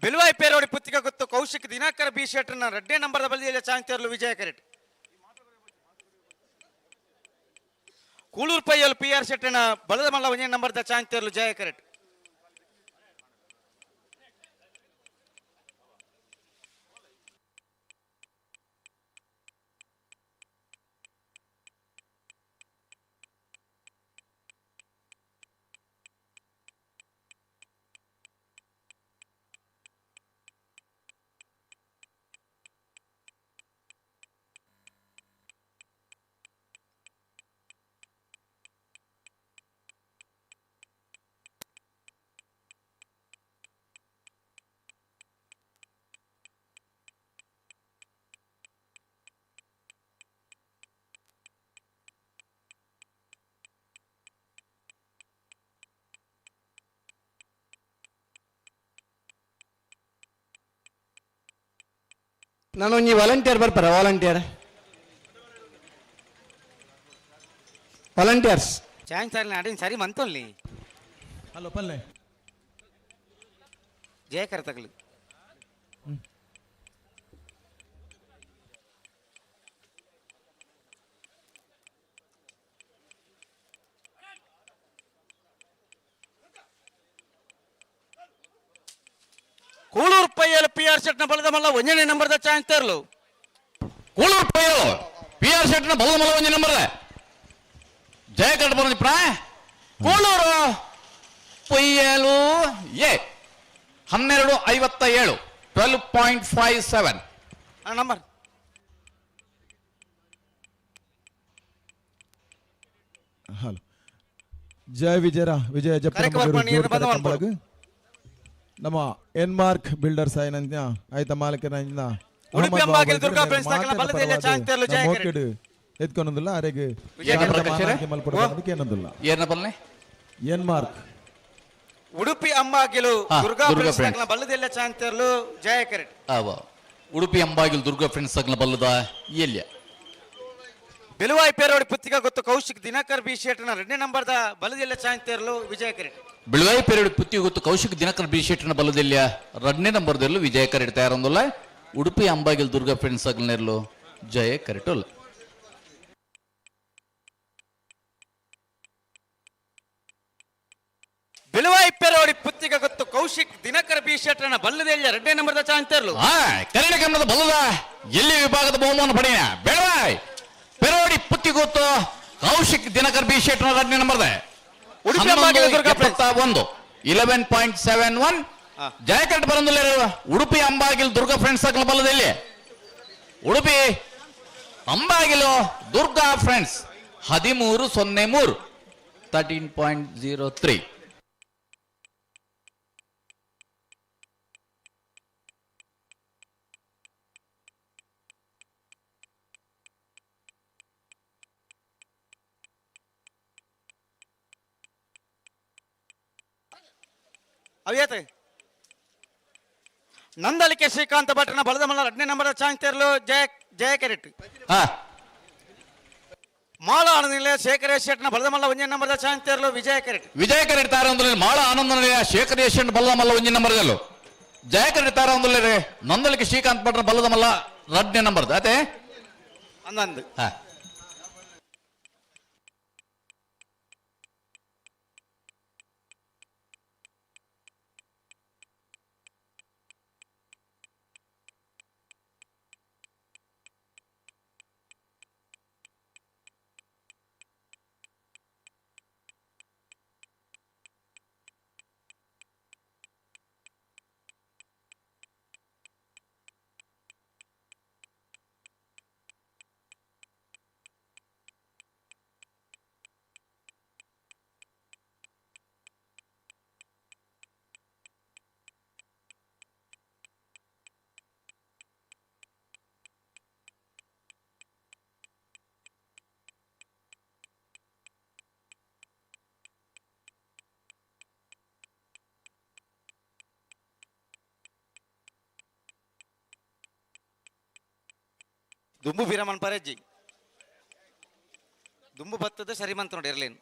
ಬೆಲುವಾಯಿ ಪೇರೋಡಿ ಪುತ್ತಿಕ ಗೊತ್ತು ಕೌಶಿಕ್ ದಿನಾಕರ್ ಬಿ ಶೆಟ್ಟರ್ನ 2ನೇ ನಂಬರ್ದ ಬಲದಿಯಲ್ಲಿ ಚಾಂತೆರ್ಲು ವಿಜಯ ಕರೆಕ್ಟ್ ಕೂಳೂರು ಪೈಯಲು ಪಿ ಆರ್ ಶೆಟ್ಟರ್ನ ಬಲದ ಮಲ್ಲ 1ನೇ ನಂಬರ್ದ ಚಾಂತೆರ್ಲು ಜಯ ಕರೆಕ್ಟ್ ನಾನೊಂದು ವಾಲಂಟಿಯರ್ ಬರ್ಪಾರ ವಾಲಂಟಿಯರ್ಸ್ ಚಾನ್ಸ್ ಅಡಿನ ಸರಿ ಮಂತೊಲ್ಲಿ ಹಲೋ ಪಲ್ಲೆ ಜಯ ಕರೆ ತಗಲಿ ಕೂಳೂರು ಪೈಯಲು ಪಿ ಆರ್ ಶೆಟ್ನ ಬಲದ ಮಲ್ಲ 1ನೇ ನಂಬರ್ದ ಚಾಂತೆರ್ಲು ಕೂಳೂರು ಪೈಯಲು ಪಿ ಆರ್ ಶೆಟ್ನ ಬಲದ ಮಲ್ಲ 1ನೇ ನಂಬರ್ ಜಯ ಕರೆಕ್ಟ್ ಬರೋದು ಪ್ರಾ ಕೂಳೂರು ಪೈಯಲು ಎ 12:57 12.57 ನಂಬರ್ ಹಲೋ ಜಯ ವಿಜಯ ಜಪ್ಪ ನಮ್ಮ ಎನ್ಮಾರ್ಕ್ ಬಿಲ್ಡರ್ಸ್ ಆಯ್ನ ಆಯ್ತ ಮಾಲಕನ ಎತ್ಕೊನೋದಿಲ್ಲ ಅರೆಗೆ ಏನಂದಿಲ್ಲ ಎನ್ಮಾರ್ಕ್ ಉಡುಪಿ ಅಂಬಾಗಿಲು ದುರ್ಗಾ ಫ್ರೆಂಡ್ಸ್ ಬಲ್ಲದೆಲ್ಲ ಚಾಂತೆರ್ಲು ಜಯ ಕರೆಕ್ಟ್ ಉಡುಪಿ ಅಂಬಾಗಿಲು ದುರ್ಗಾ ಫ್ರೆಂಡ್ಸ್ ಬಲ್ಲದ ಎಲ್ಯ ಬೆಲುವಾಯಿ ಪೇರೋಡಿ ಪುತ್ತಿಕ ಗೊತ್ತು ಕೌಶಿಕ್ ದಿನಕರ್ ಬಿ ಶೆಟ್ಟರ್ನ 2ನೇ ನಂಬರ್ದ ಬಲದೆಲ್ಲ ಚಾಂತೆರ್ಲು ವಿಜಯ ಕರೆಕ್ಟ್ ಬೆಳವಾಯಿ ಪೇರೋಡಿ ಪುತ್ತಿಗೆ ಗೊತ್ತು ಕೌಶಿಕ್ ದಿನಕರ್ ಬಿ ಶೆಟ್ಟರ್ನ ಬಲ್ಲದೆಲ್ಲ 2ನೇ ನಂಬರ್ದಲ್ಲೂ ವಿಜಯ ಕರೆಕ್ಟ್ ತಯಾರೊಂದಲ್ಲ ಉಡುಪಿ ಅಂಬಾಗಿಲು ದುರ್ಗಾ ಫ್ರೆಂಡ್ಸ್ ನೆರಲು ಜಯ ಕರೆಕ್ಟ್ ಅಲ್ಲ ಬೆಲುವಾಯಿ ಪೇರೋಡಿ ಪುತ್ತಿಕ ಗೊತ್ತು ಕೌಶಿಕ್ ದಿನಕರ್ ಬಿ ಶೆಟ್ಟರ್ನ ಬಲ್ಲದೆಲ್ಲ 2ನೇ ನಂಬರ್ದ ಚಾಂತೆರ್ಲು ಕನ್ನಡ ಕನ್ನಡದ ಬಲ್ಲದ ಎಲ್ಲಿ ವಿಭಾಗದ ಬಹುಮಾನ ಪಡೆಯ ಬೆಳವಾಯಿ ಪೇರೋಡಿ ಪುತ್ತಿಗೆ ಗೊತ್ತು ಕೌಶಿಕ್ ದಿನಕರ್ ಬಿ ಶೆಟ್ಟರ್ನ 2ನೇ ನಂಬರ್ದ 11.71 ಜಯ ಕರೆಕ್ಟ್ ಬರಂದಿಲ್ಲ ಉಡುಪಿ ಅಂಬಾಗಿಲು ದುರ್ಗಾ ಫ್ರೆಂಡ್ಸ್ ಬಲ್ಲದಲ್ಲಿ ಉಡುಪಿ ಅಂಬಾಗಿಲು ದುರ್ಗಾ ಫ್ರೆಂಡ್ಸ್ 13:03 13.03 ಅವ್ಯಾತ ನಂದಲಿಕೆ ಶ್ರೀಕಾಂತ ಭಟ್ರನ ಬಲದ ಮಲ್ಲ 2ನೇ ನಂಬರ್ ಚಾಂತೆರ್ಲು ಜಯ ಕರೆಕ್ಟ್ ಮಾಳ ಆನಂದ ಶೇಖರ ಶೆಟ್ನ ಬಲದ ಮಲ್ಲ 1ನೇ ನಂಬರ್ದ ಚಾಂತೆರ್ಲು ವಿಜಯ ಕರೆಕ್ಟ್ ತಾರ ಮಾಳ ಆನಂದ ಶೇಖರ ಶೆಟ್ ಬಲ್ಲದ ಮಲ್ಲ 1ನೇ ನಂಬರ್ದಲ್ಲೂ ಜಯ ಕರೆಕ್ಟ್ ತಾರ ನಂದಲಿಕೆ ಶ್ರೀಕಾಂತ್ ಭಟ್ರ ಬಲ್ಲದ ಮಲ್ಲ 2ನೇ ನಂಬರ್ದ ಅದೇ ಅಂದಂದು ದುಂಬು ಬೀರಮನ್ ಪರಜ್ಜಿ ದುಂಬು ಬತ್ತದ ಸರಿ ಮಂತ್ ನೋಡಿ ಇರ್ಲೇನು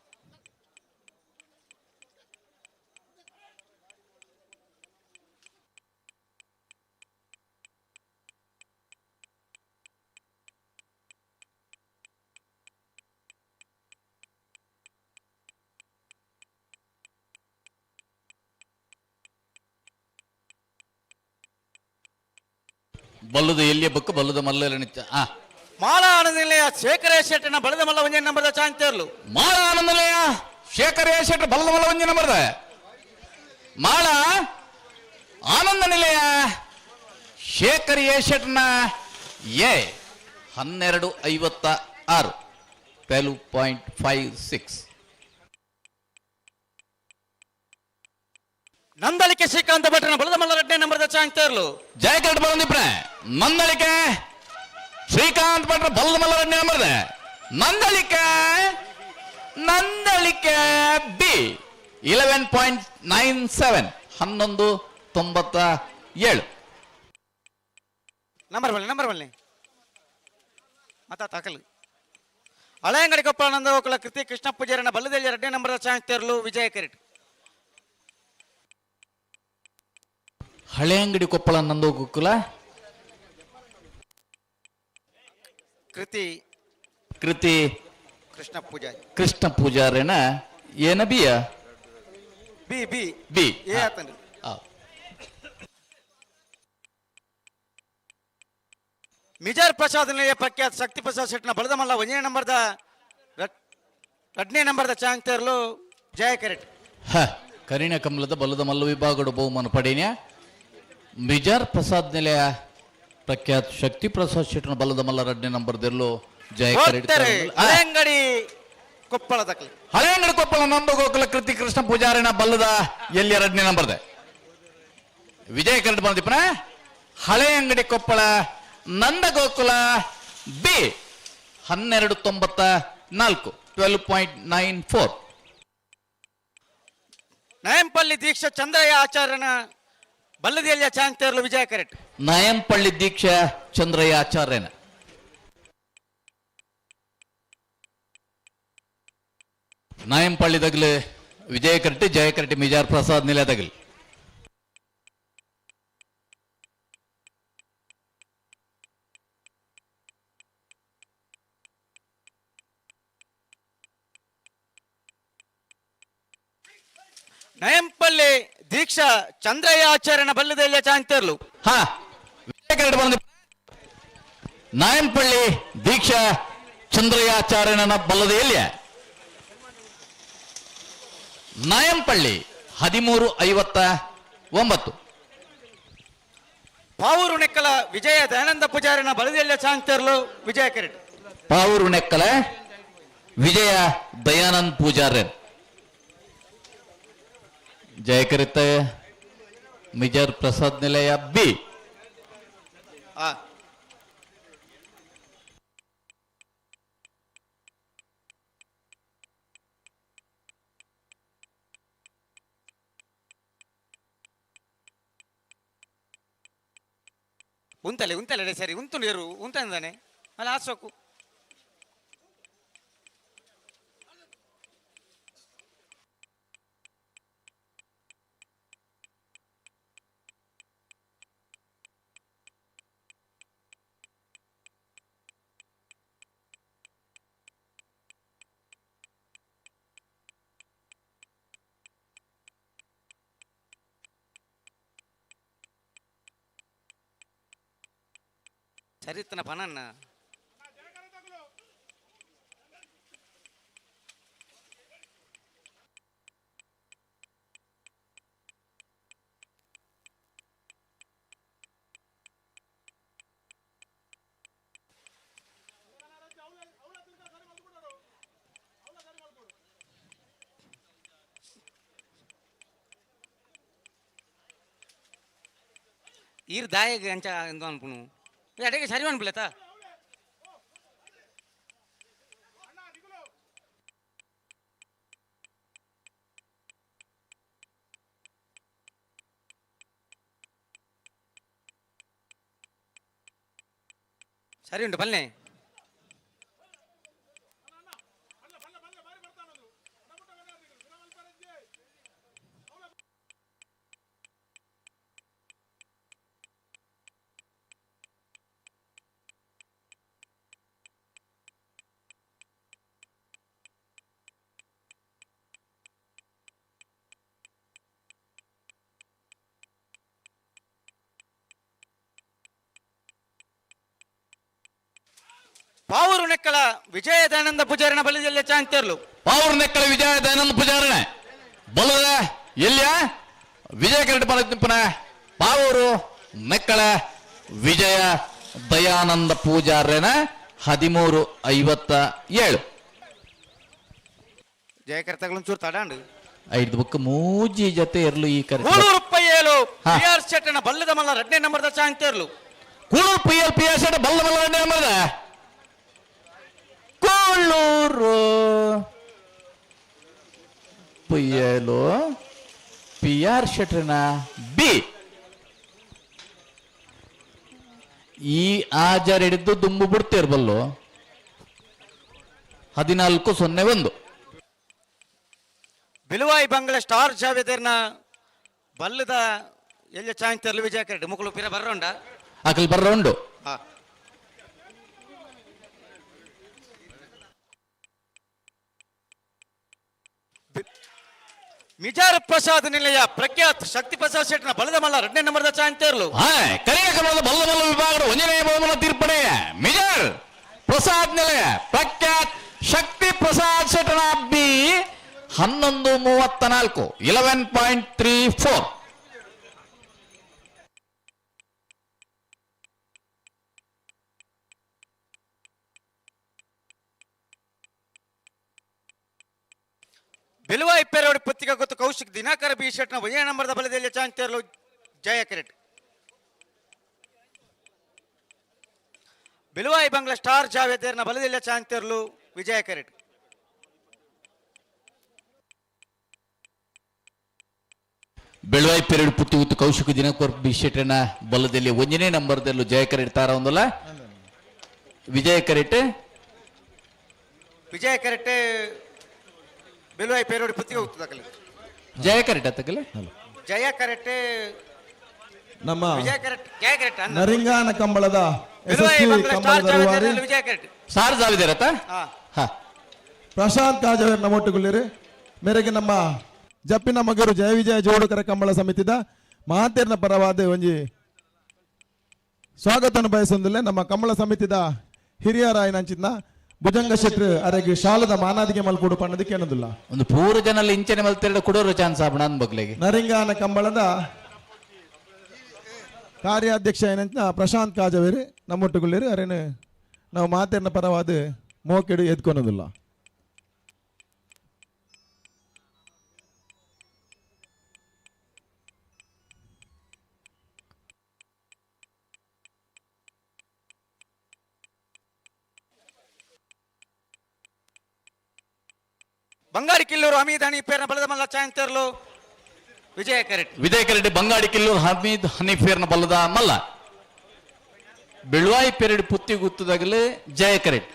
ಬಲ್ಲುದು ಎಲ್ಲಿಯ ಬುಕ್ ಬಲ್ಲುದು ಮಲ್ಲ ನಿತ್ಯ ಮಾಳ ಆನಂದ ನಿಲಯ ಶೇಖರ ಶೆಟ್ಟಿನ ಬಲದ ಮಲ್ಲ ಒಂಜೆ ನಂಬರ್ದ ಚಾಂತೇರ್ಲು ಮಾಳ ಆನಂದಲಯ ಶೇಖರ ಶೆಟ್ಟ ಬಲ್ಲದ ಮಲ್ಲ ಒಂಜೆ ನಂಬರ್ದ ಮಾಳ ಆನಂದ ನಿಲಯ ಶೇಖರ್ ಶೆಟ್ನ ಎ 12:56 12.56 ನಂದಳಿಕೆ ಶ್ರೀಕಾಂತ ಭಟ್ರನ ಬಲದ ಮಲ್ಲ 2ನೇ ನಂಬರ್ದ ಚಾಂತೇರ್ಲು ಜಯಕಟ್ ಬಂದಿಪ್ರ ನಂದಳಿಕೆ ಶ್ರೀಕಾಂತ್ ಭಟ್ರ ಬಲ್ಲದ ಮಲ್ಲ 2ನೇ ನಂಬರ್ದ ನಂದಳಿಕೆ ಬಿ 11.97 11.97 ನಂಬರ್ ಬಲ್ಲಿ ಮತ್ತ ತಾಕಲು ಹಳೆಯಂಗಡಿ ಕೊಪ್ಪಳಾನಂದ ಗೋಕುಲ ಕೃತಿ ಕೃಷ್ಣ ಪೂಜಾರನ ಬಲ್ಲದಲ್ಲಿ 2ನೇ ನಂಬರ್ದ ಚಾಂತೇರ್ಲು ವಿಜಯ ಕಿರೀಟ್ ಹಳೆ ಅಂಗಡಿ ಕೊಪ್ಪಳ ನಂದು ಗೋಕುಲ ಕೃತಿ ಕೃಷ್ಣ ಪೂಜಾರಿನ ಏನ ಬಿಯ ಬಿ ಏ ಆತಂದು ಮಿಜಾರ್ ಪ್ರಸಾದ್ ನಿಲಯ ಪ್ರಖ್ಯಾತ ಶಕ್ತಿ ಪ್ರಸಾದ್ ಶೆಟ್ನ ಬಲದ ಮಲ್ಲ 1ನೇ ನಂಬರ್ದ 2ನೇ ನಂಬರ್ದ ಚಾಂತೇರ್ಲು ಜಯ ಕಿರೀಟ್ ಕರಿಣ ಕಮಲದ ಬಲದ ಮಲ್ಲ ವಿಭಾಗದ ಬಹುಮಾನ ಪಡೆಯ ಮಿಜಾರ್ ಪ್ರಸಾದ್ ನಿಲಯ ಪ್ರಖ್ಯಾತ ಶಕ್ತಿ ಪ್ರಸಾದ್ ಶೆಟ್ನ ಬಲದ ಮಲ್ಲ 2ನೇ ನಂಬರ್ದಲ್ಲೂ ಜಯ ಹಳೆಯಂಗಡಿ ಕೊಪ್ಪಳದ ಹಳೆಯಂಗಡಿ ಕೊಪ್ಪಳ ನಂದು ಗೋಕುಲ ಕೃತಿ ಕೃಷ್ಣ ಪೂಜಾರಿನ ಬಲ್ಲದ ಎಲ್ಲಿ 2ನೇ ನಂಬರ್ದೆ ವಿಜಯ ಕಿರೀಟ್ ಬಂದಿಪ್ಪನ ಹಳೆ ಅಂಗಡಿ ಕೊಪ್ಪಳ ನಂದ ಗೋಕುಲ ಬಿ 12.94 12.94 ನಯಂಪಲ್ಲಿ ದೀಕ್ಷಾ ಚಂದ್ರಯ್ಯ ಆಚಾರ್ಯನ ಬಲ್ಲದಿಯಲ್ಲಿಯ ಚಾಂತೇರ್ಲು ವಿಜಯ ಕಿರೀಟ್ ನಯಂಪಳ್ಳಿ ದೀಕ್ಷಾ ಚಂದ್ರಯ್ಯ ಆಚಾರ್ಯನ ನಾಯಂಪಳ್ಳಿ ದಗಲು ವಿಜಯ ಕಿರೀಟ್ ಜಯ ಕಿರೀಟ್ ಮಿಜಾರ್ ಪ್ರಸಾದ್ ನಿಲಯ ದಗಲು ನಯಂಪಲ್ಲಿ ದೀಕ್ಷಾ ಚಂದ್ರಯ್ಯ ಆಚಾರ್ಯನ ಬಲ್ಲದಿಯಲ್ಲಿಯ ಚಾಂತೇರ್ಲು ವಿಜಯ ಕಿರೀಟ್ ಬಂದ ನಾಯಂಪಳ್ಳಿ ದೀಕ್ಷಾ ಚಂದ್ರಯ್ಯ ಆಚಾರ್ಯನ ಬಲ್ಲದ ಎಲ್ಲಿಯ ನಾಯಂಪಳ್ಳಿ 13:59 ಪಾವೂರು ನೆಕ್ಕಲ ವಿಜಯ ದಯಾನಂದ ಪೂಜಾರಿನ ಬಲದಿಯಲ್ಲಿಯ ಚಾಂತೇರ್ಲು ವಿಜಯ ಕಿರೀಟ್ ಪಾವೂರು ನೆಕ್ಕಲ ವಿಜಯ ದಯಾನಂದ್ ಪೂಜಾರ್ಯನ್ ಜಯ ಕಿರೀಟ್ ಮಿಜಾರ್ ಪ್ರಸಾದ್ ನಿಲಯ ಬಿ ಉಂತಲೆ ಸರಿ ಉಂತು ನೀರು ಉಂತಾನೆ ಅಲ್ಲಿ ಹಾಸೋಕು சரித்தன பணம் ಈರ್ ದಾಯಗೆ ಅಂಚ ಎಂದು ಅನ್ಪುನು ಅಡೆಗೆ ಸರಿ ಅನ್ಬಿಲ್ಲತಾ ಸರಿ ಉಂಟು ಬನ್ನಿ. ಪಾವೂರು ನೆಕ್ಕಳ ವಿಜಯ ದಯಾನಂದ ಪೂಜಾರಿನ ಬಲದಲ್ಲಿ ಚಾಂತಿರ್ಲು. ಪಾವೂರು ನೆಕ್ಕಳ ವಿಜಯ ದಯಾನಂದ ಪೂಜಾರಿನ ಬಲದ ಎಲ್ಲಿಯ ವಿಜಯ ಕರೆಕ್ಟ್ ಬರಪ್ಪನ ಪಾವೂರು ನೆಕ್ಕಳ ವಿಜಯ ದಯಾನಂದ ಪೂಜಾರನ 13:57. ಜಯಕರ್ತಗಳನ್ನು ಚೂರು ತಡಾಂಡು 5 ಬುಕ್ ಮೂಜಿ ಜೊತೆ ಇರ್ಲು ಈ ಕರೆ ಕೂಳೂರು ಪಯ್ಯಲು PR ಶೆಟ್ಟನ ಬಲ್ಲದ ಮಲ್ಲ 2ನೇ ನಂಬರ್ದ ಚಾಂತಿರ್ಲು. ಕೂಳೂರು PR ಶೆಟ್ಟ ಬಲ್ಲ ಮಲ್ಲ 2ನೇ ನಂಬರ್ದ ಕೂಳೂರು ಪಯ್ಯಲು PR ಶೆಟ್ರನ ಬಿ ಈ ಆಜಾರ್ ಹಿಡಿದು ದುಂಬು ಬಿಡ್ತಿರ್ಬಲ್ಲು 14:01. ಬಿಲುವಾಯಿ ಬಂಗ್ಲೆ ಸ್ಟಾರ್ ಜಾವೇದರ್ನ ಬಲ್ಲದ ಎಲ್ಲ ಚಾಂತಿರ್ಲು ವಿಜಯ ಕರೆಕ್ಟ್ ಮುಕ್ಕಳು ಪಿರ ಬರ್ರೋಂಡ ಅಕಲ್ ಬರ್ರೌಂಡು. ಮಿಜಾರ ಪ್ರಸಾದ್ ನಿಲಯ ಪ್ರಖ್ಯಾತ್ ಶಕ್ತಿ ಪ್ರಸಾದ್ ಶೆಟ್ನ ಬಲದ ಮಲ್ಲ 2ನೇ ನಂಬರ್ದ ಚಾಂತಿರ್ಲು. ಕರೆಯ ಕ್ರಮದ ಬಲ್ಲದ ವಿಭಾಗದ 1ನೇ ಬಹುಮಾನ ತೀರ್ಪಣೆ ಮಿಜಾರ್ ಪ್ರಸಾದ್ ನಿಲಯ ಪ್ರಖ್ಯಾತ್ ಶಕ್ತಿ ಪ್ರಸಾದ್ ಶೆಟ್ನ ಬಿ 11:34 11.34. ಬಿಲುವಾಯಿ ಪೆರವಡಿ ಪತ್ರಿಕಾ ಗೊತ್ತು ಕೌಶಿಕ್ ದಿನಾಕರ ಬಿ ಶೆಟ್ನ 1ನೇ ನಂಬರ್ದ ಬಲದಲ್ಲಿ ಚಾಂತಿರ್ಲು ಜಯ ಕರೆಕ್ಟ್. ಬಿಲುವಾಯಿ ಬಂಗ್ಲೆ ಸ್ಟಾರ್ ಜಾವೇದರ್ನ ಬಲದಲ್ಲಿ ಚಾಂತಿರ್ಲು ವಿಜಯ ಕರೆಕ್ಟ್. ಬೆಳವಾಯಿ ಪೆರಡು ಪುತ್ತಿ ಉತ್ತು ಕೌಶಿಕ ದಿನಕರ್ ಬಿ ಶೆಟ್ರನ ಬಲದಲ್ಲಿ 1ನೇ ನಂಬರ್ದಲ್ಲೂ ಜಯ ಕರೆಟ್ ತಾರ ಒಂದಲ್ಲ ವಿಜಯ ಕರೆಟ್ ಬಿಲುವಾಯಿ ಪೆರವಡಿ ಪತ್ರಿಕಾ ಉತ್ತದಕಲೆ ಜಯ ಕರೆಟ್ ಅತ್ತಕಲೆ ಜಯ ಕರೆಕ್ಟ್ ನಮ್ಮ ವಿಜಯ ಕರೆಕ್ಟ್ ಜಯ ಕರೆಕ್ಟ್ ನರಿಂಗಾನ ಕಂಬಳದ ಬಿಲುವಾಯಿ ಬಂಗ್ಲೆ ಸ್ಟಾರ್ ಜಾವೇದರ್ನ ವಿಜಯ ಕರೆಕ್ಟ್ ಸಾರ್ ಜಾವಿದಾರತ ಪ್ರಶಾಂತ್ ಕಾಜವೇರ್ ನಮ್ಮೊಟ್ಟುಗುಳ್ಳಿರು ಮೇರೆಗೆ ನಮ್ಮ ಜಪ್ಪಿನ ಮಗರು ಜಯ ವಿಜಯ ಜೋಡುಕರ ಕಂಬಳ ಸಮಿತಿದ ಮಹಾತೇರ್ನ ಪರವಾದ ಒಂಜಿ ಸ್ವಾಗತನ ಬಯಸೊಂದಿಲ್ಲ ನಮ್ಮ ಕಂಬಳ ಸಮಿತಿದ ಹಿರಿಯರಾಯನಂಚಿನ ಭುಜಂಗ ಶೆಟ್ರು ಅರೆಗೆ ಶಾಲದ ಮಾನಾದಿಗೆ ಮಲ್ಕೊಡು ಪಣ್ಣದಕ್ಕೆ ಅನ್ನೋದಿಲ್ಲ ಒಂದು ಪೂರ ಜನಲ್ಲಿ ಇಂಚನೆ ಮಲ್ತೆರಡು ಕೊಡೋರು ಚಾನ್ಸ್ ಆಪಣ ಅಂದ್ ಬಗ್ಲೆಗೆ ನರಿಂಗಾನ ಕಂಬಳದ ಕಾರ್ಯಾಧ್ಯಕ್ಷ ಏನಂತ ಪ್ರಶಾಂತ್ ಕಾಜವೇರಿ ನಮ್ಮೊಟ್ಟುಗುಳ್ಳಿರು ಅರೇನು ನಾವು ಮಾತೇರ್ನ ಪರವಾದ ಮೋಕೆಡು ಎದ್ಕೊನ್ನೋದಿಲ್ಲ. ಬಂಗಾರಿ ಕಿಲ್ಲೂರು ಹಮೀದ್ ಹನೀಫೇರ್ನ ಬಲದ ಮಲ್ಲ ಚಾಂತಿರ್ಲು ವಿಜಯ ಕರೆಕ್ಟ್. ವಿಜಯ ಕರೆಟ್ ಬಂಗಾಡಿ ಕಿಲ್ಲೂರು ಹಮೀದ್ ಹನೀಫೇರ್ನ ಬಲದ ಮಲ್ಲ ಬೆಳವಾಯಿ ಪೆರಡು ಪುತ್ತಿ ಗುತ್ತದಾಗಲೇ ಜಯ ಕರೆಟ್.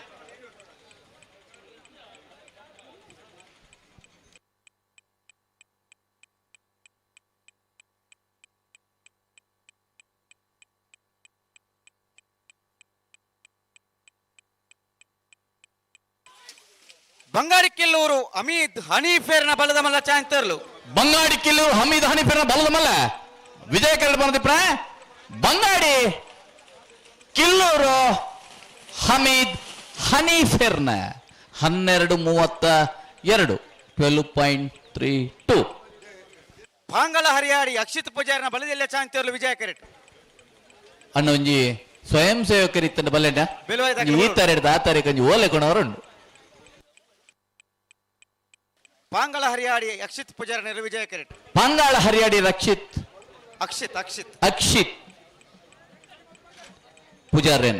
ಬಂಗಾರಿ ಕಿಲ್ಲೂರು ಹಮೀದ್ ಹನೀಫೇರ್ನ ಬಲದ ಮಲ್ಲ ಚಾಂತಿರ್ಲು ಬಂಗಾಡಿ ಕಿಲ್ಲೂರು ಹಮೀದ್ ಹನೀಫೇರ್ನ ಬಲದ ಮಲ್ಲ ವಿಜಯ ಕರೆಟ್ ಬಂದಿಪ್ಪ ಬಂಗಾಡಿ ಕಿಲ್ಲೂರು ಹಮೀದ್ ಹನೀಫೇರ್ನ 12:32 12.32. ಪಾಂಗಳ ಹರಿಯಾಡಿ ಅಕ್ಷಿತ್ ಪೂಜಾರಿನ ಬಲದಲ್ಲಿ ಚಾಂತಿರ್ಲು ವಿಜಯ ಕರೆಕ್ಟ್. ಅಣ್ಣ ಒಂಜಿ ಸ್ವಯಂ ಸೇವಕರಿತ್ತಂಡ ಬಲ್ಲೆಂಡ ಈ ತರ ಹಿಡ್ದು ಆ ತಾರೆ ಕಂಜಿ ಓಲೆ ಕೊಣವರುಂಡು ಪಾಂಗಳ ಹರಿಯಾಡಿ ಅಕ್ಷಿತ್ ಪೂಜಾರಿನ ವಿಜಯ ಕರೆಕ್ಟ್. ಪಾಂಗಾಳ ಹರಿಯಾಡಿ ರಕ್ಷಿತ್ ಅಕ್ಷಿತ್ ಪೂಜಾರೇನ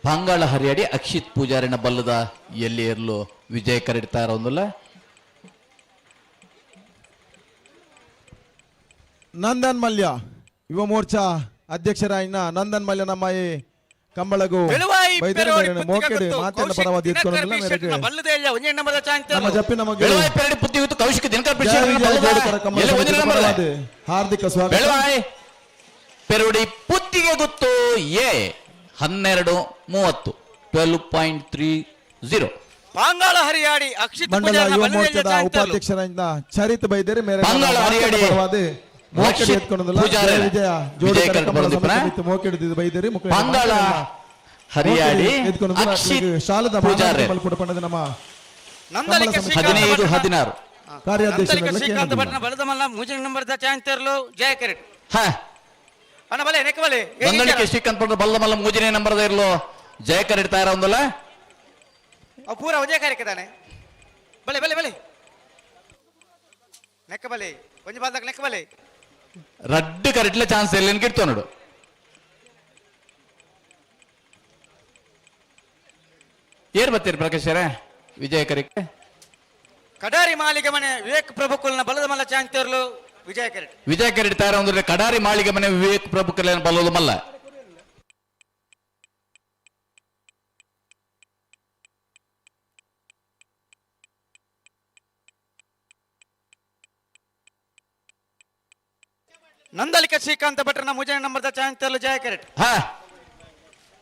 ಪಾಂಗಾಳ ಹರಿಯಾಡಿ ಅಕ್ಷಿತ್ ಪೂಜಾರಿನ ಬಲ್ಲದ ಎಲ್ಲಿ ಇರ್ಲು ವಿಜಯ ಕರೆಡ್ತಾರ ಒಂದಲ್ಲ. ನಂದನ್ ಮಲ್ಯ ಯುವ ಮೋರ್ಚಾ ಅಧ್ಯಕ್ಷರಾಯಿನ ನಂದನ್ ಮಲ್ಯ ನಮ್ಮ ಈ ಕಂಬಳಗು ಬೆಳುವಾಯಿ ಬೈದರೆ ಪೆರೋಡಿ ಮೇರೆನೆ ಪುತ್ತಿಗೆ ಮೋಕೆಡೆ ಗೊತ್ತು, ಮಾತೆಲ್ಲ ಕೌಶಿಕ್ ಪರವಾದ ದಿನಕರ್ ಎತ್ಕೊಂಡಲ್ಲ ಬಿ ಮೇರೆಗೆ ಶೆಟ್ನ ಬಲ್ಲದೆಲ್ಲ ಒಂದೇ ನಂಬರ್ದ ಚಾಂಚರು. ನಮ್ಮ ಜಪ್ಪಿನ ಮಗಳು ಬೆಳವಾಯಿ ಪೆರಡಿ ಪುತ್ತಿಗಿತ್ತು ಕೌಶಿಕ ದಿನಕರ್ ಜಯ ವಿಜಯ ಜೋಡುಕರ ಕಂಬಳ ಸಮಿತಿ ಪರವಾದ ಹಾರ್ದಿಕ ಸ್ವಾಗತ. ಬೆಳವಾಯಿ ಪೆರಡಿ ಪುತ್ತಿಗೆ ಗೊತ್ತು ಎ 12:30 12.30. ಪಾಂಗಾಳ ಹರಿಯಾಡಿ ಅಕ್ಷಿತ್ ಮಂಡಲ ಪೂಜಾರನ ಯುವ ಬಲ್ಲದೆಲ್ಲ ಮೋರ್ಚಾದ ಚಾಂಚರು. ಉಪಾಧ್ಯಕ್ಷರಿಂದ ಚರಿತ್ ಬೈದರೆ ಮೇರೆನೆ ಪಾಂಗಾಳ ಹರಿಯಾಡಿ ಪರವಾದ ಮೋಕೆಡೆ ಎತ್ಕೊಂಡಲ್ಲ ಪೂಜಾರ ಜಯ ವಿಜಯ ಜೋಡುಕರ ವಿಜಯ ಕಂಬಳ ಕರ್ಕೊಂಡು ಸಮಿತಿ ಮೋಕೆಡೆ ಬೈದರೆ ಮುಖ್ಯ ಪಾಂಗಾಳ ಹರಿಯಾಡಿ ಅಕ್ಷಿತ್ ಶಾಲದ ಪೂಜಾರ ಪಡಪಣದ ನಮ್ಮ ನಂದಲಿಕೆ 15-16 ಕಾರ್ಯಾಧ್ಯಕ್ಷ ಶ್ರೀಕಾಂತ ಭಟ್ನ ಬಲದ ಮಲ್ಲ ಮೂಜಿ ನಂಬರ್ದ ಚಾಂಚರ್ಲು ಜಯ ಕಿರೀಟ್. ಹಾ ಅಣ್ಣ ಬಲೆ ನೆಕ್ಕ ಬಲೆ ಬಂದಳಿಕೆ ಶ್ರೀಕಾಂತ್ ಪಟ್ಟ ಬಲ್ಲದ ಮಲ್ಲ ಮೂಜನೇ ನಂಬರ್ದ ಇರ್ಲು ಜಯ ಕರಿಡ್ತಾ ಇರ ಒಂದಲ್ಲ ಅವು ಪೂರ ಉದಯ ಕಾರ್ಯಕ್ರದಾನೆ ಬಲೆ ಬಲೆ ಬಲೆ ನೆಕ್ಕ ಬಲೆ ಒಂಜಿ ಬಾಲ್ದಾಗ ನೆಕ್ಕ ಬಲೆ ರಡ್ಡು ಕರಿಟ್ಲೆ ಚಾನ್ಸ್ ಎಲ್ಲ ಕಿಡ್ತೋ ನೋಡು. ಏರ್ ಬರ್ತೀರಿ ಪ್ರಕಾಶ್ ವಿಜಯ ಕರಿಕೆ ಕಡಾರಿ ಮಾಲಿಗೆ ಮನೆ ವಿವೇಕ್ ಪ್ರಭುಕುಲ್ನ ಬಲದ ಮಲ್ಲ ಚಾಂಚರ್ಲು ವಿಜಯ ಕಿರೀಟ್. ವಿಜಯ ಕರಿಡ್ತಾ ಇರ ಒಂದ್ರೆ ಕಡಾರಿ ಮಾಳಿಗೆ ಮನೆ ವಿವೇಕ್ ಪ್ರಭು ಕಲ್ಯಾಣ ಬಲ್ಲೋದು ಮಲ್ಲ. ನಂದಲಿಕೆ ಶ್ರೀಕಾಂತ ಭಟ್ರನ ಮೂಜನೆ ನಂಬರ್ದ ಚಾಂಚರ್ಲು ಜಯ ಕಿರೀಟ್. ಹಾ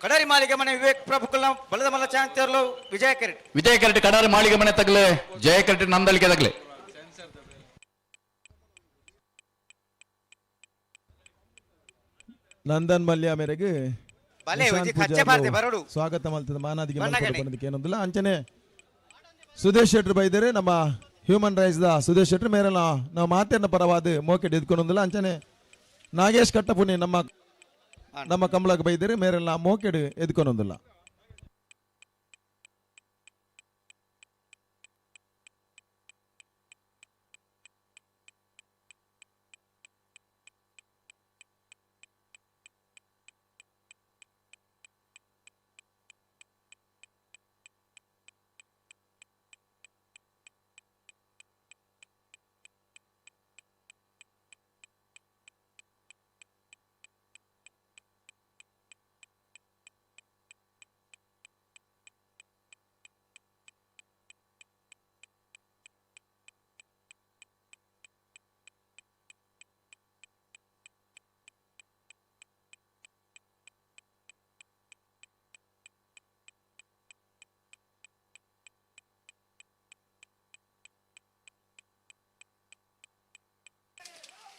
ಕಡಾರಿ ಮಾಲಿಗೆ ಮನೆ ವಿವೇಕ್ ಪ್ರಭುಕುಲ್ನ ಬಲದ ಮಲ್ಲ ಚಾಂಚರ್ಲು ವಿಜಯ ಕಿರೀಟ್. ವಿಜಯ ಕರಿಟ್ ಕಡಾರಿ ಮಾಳಿಗೆ ಮನೆ ತಗಲೆ ಜಯ ಕರಿಟ್ ನಂದಲಿಕೆ ತಗಲೆ. ನಂದನ್ ಮಲ್ಯ ಮೇರೆಗೆ ಬಲೆ ನಿಶಾಂತ್ ಒಂಜಿ ಕಚ್ಚೆ ಪೂಜಾರ್ಲು ಬಾರ್ದೆ ಬರಡು ಸ್ವಾಗತ ಮಲ್ತದ ಮಾನಾದಿಗೆ ಬಣ್ಣಗಣಿ. ಏನೊಂದಿಲ್ಲ ಅಂಚನೆ ಸುದೇಶ್ ಶೆಟ್ರು ಬೈದರೆ ನಮ್ಮ ಹ್ಯೂಮನ್ ರೈಟ್ಸ್ ದ ಸುದೇಶ್ ಶೆಟ್ರು ಮೇರೆ ನಾವು ಮಾತೇನ ಪರವಾದ ಮೋಕೆಟ್ ಎದ್ಕೊಂಡೊಂದಿಲ್ಲ ಅಂಚನೆ ನಾಗೇಶ್ ಕಟ್ಟಪುನಿ ನಮ್ಮ ಕಂಬಳಕ್ಕೆ ಬೈದರೆ ಮೇರೆಲ್ಲ ಮೋಕೆಡ್ ಎದ್ಕೊಂಡೊಂದಿಲ್ಲ.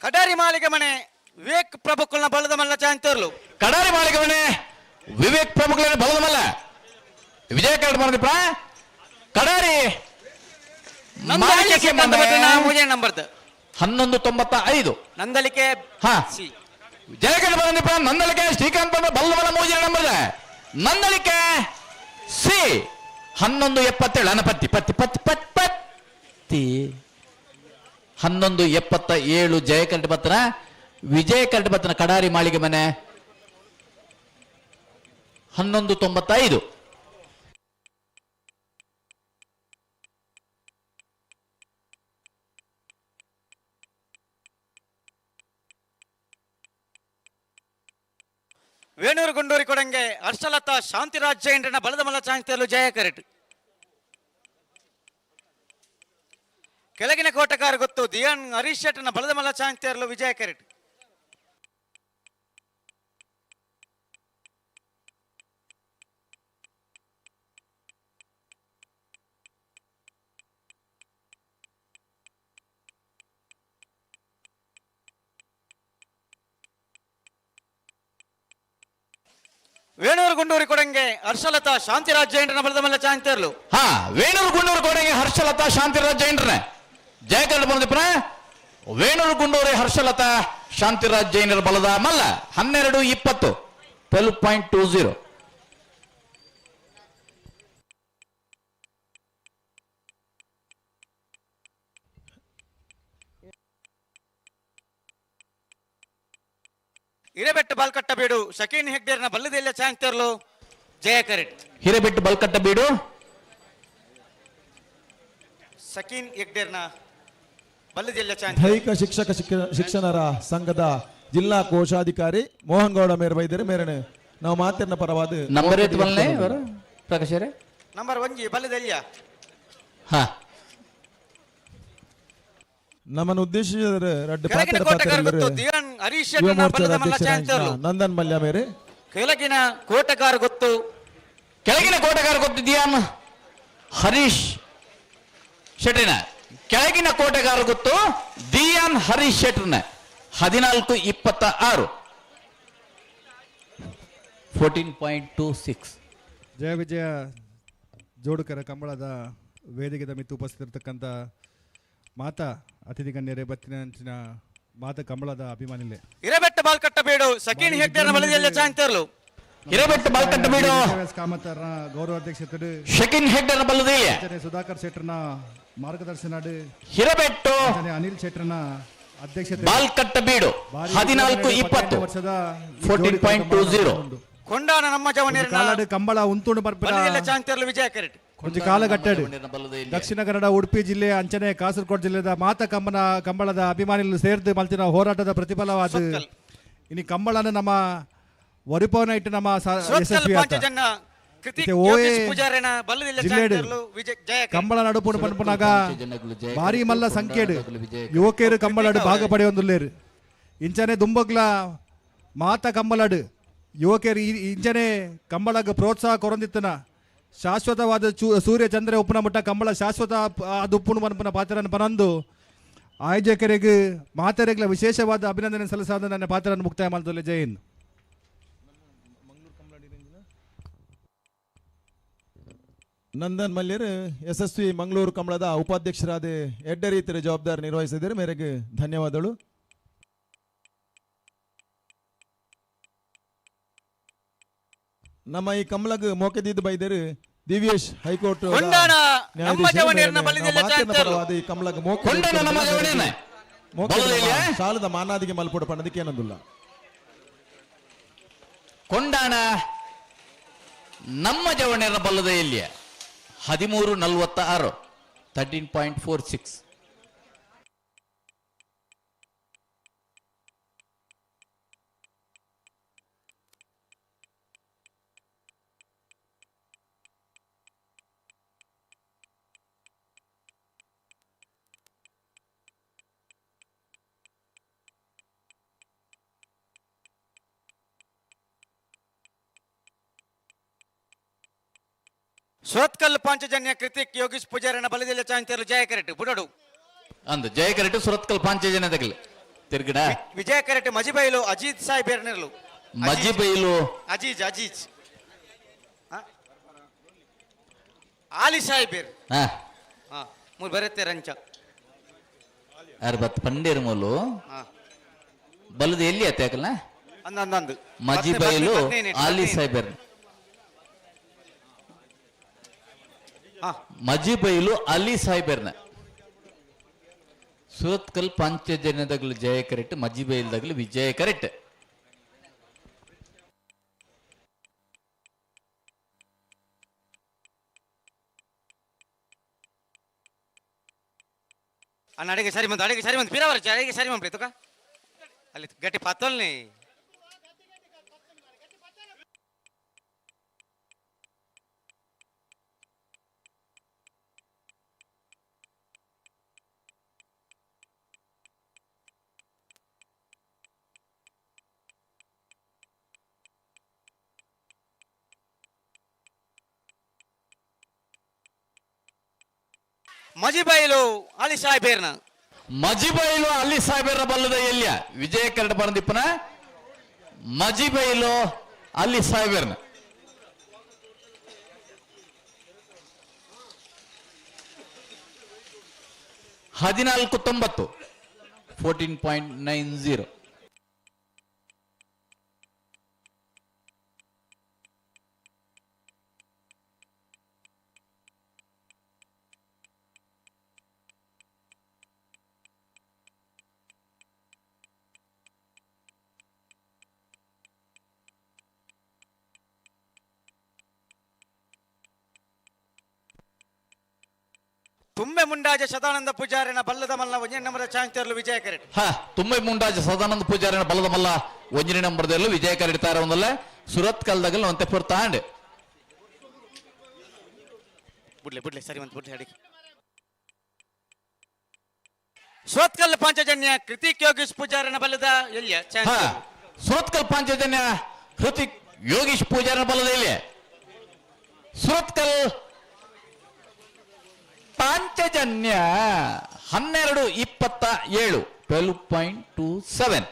ಕಡಾರಿ ಮಾಲಿಗೆ ಮನೆ ವಿವೇಕ್ ಪ್ರಭುಕುಲ್ನ ಬಲದ ಮಲ್ಲ ಚಾಂಚರ್ಲು ಕಡಾರಿ ಮಾಳಿಗೆ ಮನೆ ವಿವೇಕ್ ಪ್ರಭುಗಳ ಬಲ್ಲದ ಮಲ್ಲ ವಿಜಯ ಕರಿಟ್ ಮಾಡಿದ್ರ ಕಡಾರಿ ನಂದಲಿಕೆ ಶ್ರೀಕಾಂತ ಭಟ್ರನ ಮೂಜನೆ ನಂಬರ್ದ 11:95 ನಂದಲಿಕೆ ಹಾ ಸಿ ಜಯ ಕರಿಟ್ ಬಂದಿಪ್ಪ ನಂದಲಿಕೆ ಶ್ರೀಕಾಂತ್ ಪಟ್ಟ ಬಲ್ಲದ ಮಲ್ಲ ಮೂಜನೆ ನಂಬರ್ ನಂದಲಿಕೆ ಸಿ 11:77 ಅನಪತ್ತಿ ಪತ್ತಿ ಪತ್ತಿ ಪತ್ತಿ ಪತ್ತಿ 11:77 ಜಯ ಕರಿಟ್ ಬತ್ತನ ವಿಜಯ ಕರಿಟ್ ಬತ್ತನ ಕಡಾರಿ ಮಾಳಿಗೆ ಮನೆ 11:95. ವೇಣೂರು ಗುಂಡೂರಿ ಕೊಡಂಗೆ ಹರ್ಷಲತಾ ಶಾಂತಿರಾಜ್ ಜೈನ್ರನ ಬಲದ ಮಲ್ಲ ಚಾಂಚರ್ಲು ಜಯ ಕಿರೀಟ್. ಕೆಳಗಿನ ಕೋಟಗಾರ ಗೊತ್ತು ದಿಯಾನ್ ಹರೀಶ್ ಶೆಟ್ನ ಬಲದ ಮಲ್ಲ ಚಾಂಚರ್ಲು ವಿಜಯ ಕಿರೀಟ್. ವೇಣೂರು ಗುಂಡೂರಿ ಕೊಡಂಗೆ ಹರ್ಷಲತಾ ಶಾಂತಿರಾಜ್ ಜೈನ್ರನ ಬಲದ ಮಲ್ಲ ಚಾಂಚರ್ಲು ಹಾ ವೇಣೂರು ಗುಂಡೂರು ಕೋಡೆಗೆ ಹರ್ಷಲತಾ ಶಾಂತಿರಾಜ್ ಜೈನ್ರನೆ ಜಯ ಕರಿಟ್ ಬಂದಿಪ್ಪ ವೇಣೂರು ಗುಂಡೂರಿ ಹರ್ಷಲತಾ ಶಾಂತಿರಾಜ್ ಜೈನರ ಬಲದ ಮಲ್ಲ 12:20 12.20. ಹಿರೇಬೆಟ್ಟು ಬಾಲ್ಕಟ್ಟ ಬೀಡು ಶಕೀನ್ ಹೆಗ್ಡೇರ್ನ ಬಲ್ಲದೆಲ್ಲ ಚಾಂಚರ್ಲು ಜಯ ಕಿರೀಟ್. ಹಿರೇಬೆಟ್ಟು ಬಲ್ಕಟ್ಟ ಬೀಡು ಶಕೀನ್ ಹೆಗ್ಡೇರ್ನ ಬಲ್ಲದೆಲ್ಲ ದೈಹಿಕ ಶಿಕ್ಷಕರ ಸಂಘದ ಜಿಲ್ಲಾ ಕೋಶಾಧಿಕಾರಿ ಮೋಹನ್ ಗೌಡ ಮೇರ್ ಬೈದರೆ ಮೇರೆನೆ ನಾವು ಮಾತೆರ್ನ ಪರವಾದ ನಂಬರ್ ಏತ್ ಬಲ್ಲೆ ಪ್ರಕಾಶರೇ ನಂಬರ್ 1 ಬಲ್ಲದೆಲ್ಲಿಯ ಹಾ ನಮ್ಮನ್ನು ಉದ್ದೇಶಿಸಿದ ರಡ್ಡು ಕೆಳಗಿನ ಕೋಟಗಾರ ಗೊತ್ತು ದಿಯಾನ್ ಹರೀಶ್ ಶೆಟ್ಟರ್ನ ಬಲ್ಲದ ಮಲ್ಲ ಚಾಂತರ್ಲು ನಂದನ್ ಮಲ್ಯ ಮೇರೆ ಕೆಳಗಿನ ಕೋಟಗಾರ ಗೊತ್ತು ದಿಯಾನ್ ಹರೀಶ್ ಶೆಟ್ರಿನ ಕೆಳಗಿನ ಕೋಟೆಗಾರ ಗೊತ್ತು ದಿಯಾನ್ ಹರೀಶ್ ಶೆಟ್ರಿನ 14-26 14.26 ಜಯ ವಿಜಯ ಜೋಡುಕರ ಕಂಬಳದ ವೇದಿಕೆದ ಮಿತ್ತು ಉಪಸ್ಥಿತಿರ್ತಕ್ಕಂಥ ಮಾತಾ ಅತಿಥಿ ಗಣ್ಯರೇ ಬತ್ತಿನ ಮಾತಾ ಕಂಬಳದ ಅಭಿಮಾನಿಲೆ ಇರಬೆಟ್ಟ ಬಾಲ್ ಕಟ್ಟಬೇಡು ಸಕೀನ್ ಹೆಗ್ಡೆರ್ನ ಬಲ್ಲದೆಲ್ಲ ಚಾಂತರ್ಲು ಹಿರೇಬೆಟ್ಟ ಬಾಲ್ ಕಟ್ಟಬೇಡು ಕಾಮತರ್ನ ಗೌರವ ಅಧ್ಯಕ್ಷರು ಶಕೀನ್ ಹೆಗ್ಡೆರ್ನ ಬಲ್ಲದೆಲ್ಲ ಸುಧಾಕರ್ ಶೆಟ್ಟರ್ನ ಮಾರ್ಗದರ್ಶನ ಹಿರೇಬೆಟ್ಟು ಅನಿಲ್ ಶೆಟ್ಟರ್ನ ಅಧ್ಯಕ್ಷತೆ ಬಾಲ್ ಕಟ್ಟಬೇಡು 14-20 ವರ್ಷದ 14.20 ಕೊಂಡಾನ ನಮ್ಮ ಜವನೇರನ ಕಾಲಾಡು ಕಂಬಳ ಉಂತುಂಡು ಬಲ್ಲದೆಲ್ಲ ಚಾಂತರ್ಲು ವಿಜಯ ಕರೆಟ್ ಒಂದು ಕಾಲಘಟ್ಟಡು ದಕ್ಷಿಣ ಕನ್ನಡ ಉಡುಪಿ ಜಿಲ್ಲೆ ಅಂಚನೆ ಕಾಸರಗೋಡು ಜಿಲ್ಲೆದ ಮಾತ ಕಂಬಳದ ಅಭಿಮಾನಿಗಳು ಸೇರಿದು ಮಲ್ತಿನ ಹೋರಾಟದ ಪ್ರತಿಫಲವಾದ ಇನ್ನು ಕಂಬಳನ ನಮ್ಮ ವರಿಪವನ ಇಟ್ಟು ನಮ್ಮ ಯಶಸ್ವಿ ಕಂಬಳ ನಡುಪುಣ ಪನ್ಪುನಾಗ ಭಾರಿ ಮಲ್ಲ ಸಂಖ್ಯೆಡು ಯುವಕರು ಕಂಬಳಡು ಭಾಗ ಪಡೆಯೊಂದುಲ್ಲೇರು ಇಂಚನೆ ದುಂಬಗ್ಲ ಮಾತ ಕಂಬಳಡು ಯುವಕರು ಇಂಚನೆ ಕಂಬಳಗ ಪ್ರೋತ್ಸಾಹ ಕೊರೊಂದಿತ್ತನ ಶಾಶ್ವತವಾದ ಸೂರ್ಯ ಚಂದ್ರ ಉಪ್ಪುನ ಮುಟ್ಟ ಕಂಬಳ ಶಾಶ್ವತ ಅದು ಉಪ್ಪುಣ ಪನ್ಪುನ ಪಾತ್ರನ ಪನಂದು ಆಯೋಜಕರಿಗೆ ಮಾತರೆಗಳ ವಿಶೇಷವಾದ ಅಭಿನಂದನೆ ಸಲ್ಲಿಸಾದ ನನ್ನ ಪಾತ್ರನ ಮುಕ್ತಾಯ ಮಾಡಿದಲ್ಲ ಜೈ ಹಿಂದ್. ನಂದನ್ ಮಲ್ಯರು ಯಶಸ್ವಿ ಮಂಗಳೂರು ಕಂಬಳದ ಉಪಾಧ್ಯಕ್ಷರಾದ ಎಡ್ಡ ರೀತಿಯ ಜವಾಬ್ದಾರಿ ನಿರ್ವಹಿಸಿದರೆ ಮೇರೆಗೆ ಧನ್ಯವಾದಗಳು. ನಮ್ಮ ಈ ಕಂಬಳಗ ಮೋಕೆದಿದ್ದು ಬೈದರು ದಿವ್ಯೇಶ್ ಹೈಕೋರ್ಟ್ ಈ ಕಂಬಳಗ ಸಾಲದ ಮಾನಾದಿಗೆ ಮಲ್ಪಡ ಪಣದಕ್ಕೆ ಏನಂದಿಲ್ಲ ಕೊಂಡಾಣ ನಮ್ಮ ಜವಣರ ಬಲ್ಲದ ಎಲ್ಲಿಯ 13:46 13.46 ಸುರತ್ಕಲ್ ಪಾಂಚಜನ್ಯ ಕೃತಿಕ್ ಯೋಗೀಶ್ ಪೂಜಾರನ ಬಲದೆಲ್ಲ ಚಾಂತರ್ಲು ಜಯ ಕರೆಟ್ ಬುಡಡು ಅಂದ ಜಯ ಕರೆಟ್ ಸುರತ್ಕಲ್ ಪಾಂಚಜನ್ಯ ತಗಲಿ ತಿರ್ಗಡ ವಿಜಯ ಕರೆಟ್ ಮಜಿಬೈಲು ಅಜಿತ್ ಸಾಹೇಬ್ ಮಜಿಬೈಲು ಅಜೀಜ್ ಆಲಿ ಸಾಹೇಬ್ ಮೂರು ಬರುತ್ತೆ ರಂಚ ಅರ್ಬತ್ ಪಂಡೇರ್ ಮೂಲು ಬಲದ ಎಲ್ಲಿ ಅತ್ತಾಕಲ್ಲ ಅಂದಂದು ಮಜಿಬೈಲು ಆಲಿ ಸಾಹೇಬರ್ ಮಜಿಬೈಲು ಅಲಿ ಸಾಹೇಬರ್ನ ಸುರತ್ಕಲ್ ಪಾಂಚಜನ್ಯದಾಗಲು ಜಯ ಕರೆಕ್ಟ್ ಮಜಿಬೈಲ್ದಾಗಲು ವಿಜಯ ಕರೆಕ್ಟ್ ಅಡಿಗೆ ಸರಿ ಬಂದು ಪಿರಾವರ ಅಡಿಗೆ ಸರಿ ಮಂಪ್ರಿ ತುಕ ಅಲ್ಲಿ ಗಟ್ಟಿ ಪತ್ತಲ್ನಿ ಮಜಿಬೈಲು ಅಲಿ ಸಾಹೇಬೇರ್ನ ಮಜಿಬೈಲು ಅಲಿ ಸಾಹೇಬರ ಬಲ್ಲದ ಎಲ್ಲಿಯ ವಿಜಯ ಕರಡ್ ಬಂದಿಪ್ಪನ ಮಜಿಬೈಲು ಅಲಿ ಸಾಹೇಬರ್ನ ಹದಿನಾಲ್ಕು 90 14.90 ತುಂಬೆ ಮುಂಡಾಜ ಸದಾನಂದ ಪೂಜಾರಿನ ಬಲ್ಲದ ಮಲ್ಲ ಒಂಜನೇ ನಂಬರ್ ಚಾಂತರ್ಲು ವಿಜಯ ಕರೆಟ್ ತುಂಬೆ ಮುಂಡಾಜ ಸದಾನಂದ ಪೂಜಾರಿನ ಬಲ್ಲದ ಮಲ್ಲ ಒಂಜನೇ ನಂಬರ್ದಲ್ಲೂ ವಿಜಯ ಕರೆಡ್ತಾರ ಒಂದಲ್ಲ ಸುರತ್ಕಲ್ದಾಗಲ್ ಒಂತೆ ಪುರ್ತಾಂಡ್ ಬಿಡ್ಲೆ ಸರಿ ಒಂದು ಬಿಡ್ಲಿ ಅಡಿಗೆ ಸೋತ್ಕಲ್ ಪಾಂಚಜನ್ಯ ಕೃತಿಕ್ ಯೋಗೀಶ್ ಪೂಜಾರನ ಬಲ್ಲದ ಎಲ್ಲಿಯ ಸುರತ್ಕಲ್ ಪಾಂಚಜನ್ಯ ಹೃತಿಕ್ ಯೋಗೀಶ್ ಪೂಜಾರನ ಬಲ್ಲದ ಇಲ್ಲಿ ಸುರತ್ಕಲ್ ಪಾಂಚಜನ್ಯ 12:27 12.27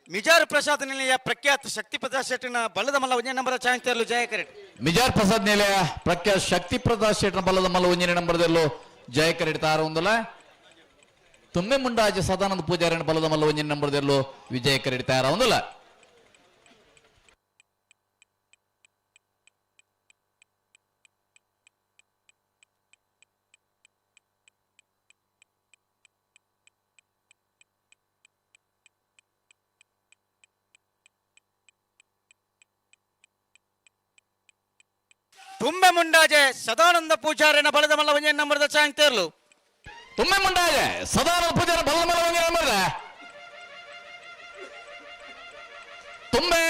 ಮಿಜಾರ್ ಪ್ರಸಾದ್ ನಿಲಯ ಪ್ರಖ್ಯಾತ್ ಶಕ್ತಿ ಪ್ರಸಾದ್ ಶೆಟ್ಟಿನ ಬಲ್ಲದ ಮಲ್ಲ 1 ನಂಬರ್ ಚಾಂತಿಯರ್ಲು ಜಯ ಕರೆಟ್ ಮಿಜಾರ್ ಪ್ರಸಾದ್ ನಿಲಯ ಪ್ರಖ್ಯಾತ್ ಶಕ್ತಿ ಪ್ರಸಾದ್ ಶೆಟ್ಟಿನ ಬಲ್ಲದ ಮಲ್ಲ 1 ನಂಬರ್ದಲ್ಲೂ ಜಯ ಕರೆಡ್ತಾರ ಒಂದಲ್ಲ ತುಂಬೆ ಮುಂಡಾಜ ಸದಾನಂದ ಪೂಜಾರಿನ ಬಲ್ಲದ ಮಲ್ಲ 1 ನಂಬರ್ದಲ್ಲೂ ವಿಜಯ ಕರೆಡ್ತಾರ ಒಂದಲ್ಲ ತುಂಬೆ ಮುಂಡಾಜೆ ಸದಾನಂದ ಪೂಜಾರಿನ ಬಲದ ಮಲ್ಲ 1 ನಂಬರ್ದ ಚಾಂತಿಯರ್ಲು ತುಂಬೆ ಮುಂಡಾಜೆ ಸದಾನಂದ ಪೂಜಾರಿ ಬಲ್ಲದ ಮಲ್ಲ 1 ನಂಬರ್ದ ತುಂಬೆ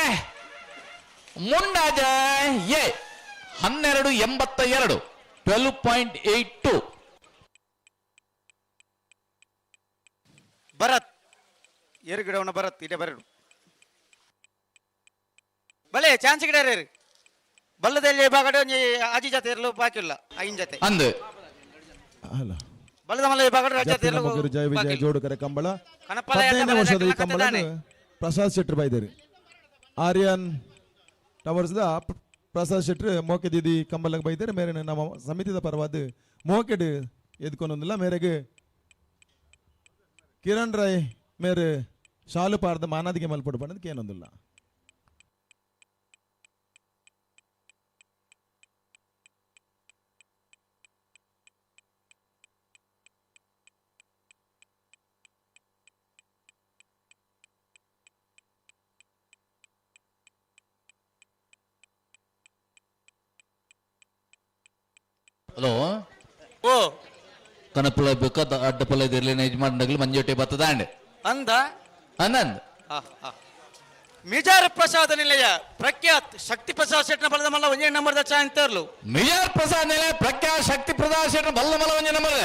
ಮುಂಡಾಜ ಎ 12:82 12.82 ಭರತ್ ಏರುಗಿಡವನ ಭರತ್ ಇಡೆ ಬರಡು ಬಲೆ ಚಾನ್ಸ್ ಗಿಡ ಬಲ್ಲದಲ್ಲಿ ವಿಭಾಗಡೆ ಒಂಜಿ ಆಜಿ ಜೊತೆ ಇರಲು ಬಾಕಿ ಇಲ್ಲ ಐನ್ ಜೊತೆ ಅಂದ್ ಬಲ್ಲದ ಮಲ್ಲ ವಿಭಾಗಡೆ ರಜತೆ ಇರಲು ಜಯ ವಿಜಯ ಜೋಡುಕರೆ ಕಂಬಳ ಕನಪಲ 15ನೇ ವರ್ಷದ ಈ ಕಂಬಳ ಪ್ರಸಾದ್ ಶೆಟ್ರ್ ಬೈದೇರಿ ಆರ್ಯನ್ ಟವರ್ಸ್ ಪ್ರಸಾದ್ ಶೆಟ್ರ್ ಮೋಕೆ ದೀದಿ ಕಂಬಲಕ್ಕೆ ಬೈದೇರಿ ಮೇರೆ ನಮ್ಮ ಸಮಿತಿದ ಪರವಾದ ಮೋಕೆಡ್ ಎದ್ಕೊಂಡೊಂದಿಲ್ಲ ಮೇರೆಗೆ ಕಿರಣ್ ರಾಯ್ ಮೇರೆ ಶಾಲು ಪಾರ್ದ ಮಾನಾದಿಗೆ ಮಲ್ಪಡು ಬಂದಕ್ಕೆ ಏನೊಂದಿಲ್ಲ ಹಲೋ ಓ ಕನಪುಳ ಬೇಕಾದ ಅಡ್ಡಪಲ ಇದಿರ್ಲಿ ಯಜಮಾನ್ಗಳು ಮಂಜೋಟೆ ಬತ್ತದ ಅಂಡ್ ಅಂದ ಅಂದಂದ್ ಮಿಜಾರ್ ಪ್ರಸಾದ ನಿಲಯ ಪ್ರಖ್ಯಾತ್ ಶಕ್ತಿ ಪ್ರಸಾದ್ ಶೆಟ್ನ ಬಲದ ಮಲ್ಲ 1 ನಂಬರ್ದ ಚಾಂತಿಯರ್ಲು ಮಿಜಾರ್ ಪ್ರಸಾದ್ ನಿಲಯ ಪ್ರಖ್ಯಾತ್ ಶಕ್ತಿ ಪ್ರಸಾದ್ ಶೆಟ್ನ ಬಲ್ಲದ ಮಲ್ಲ 1 ನಂಬರ್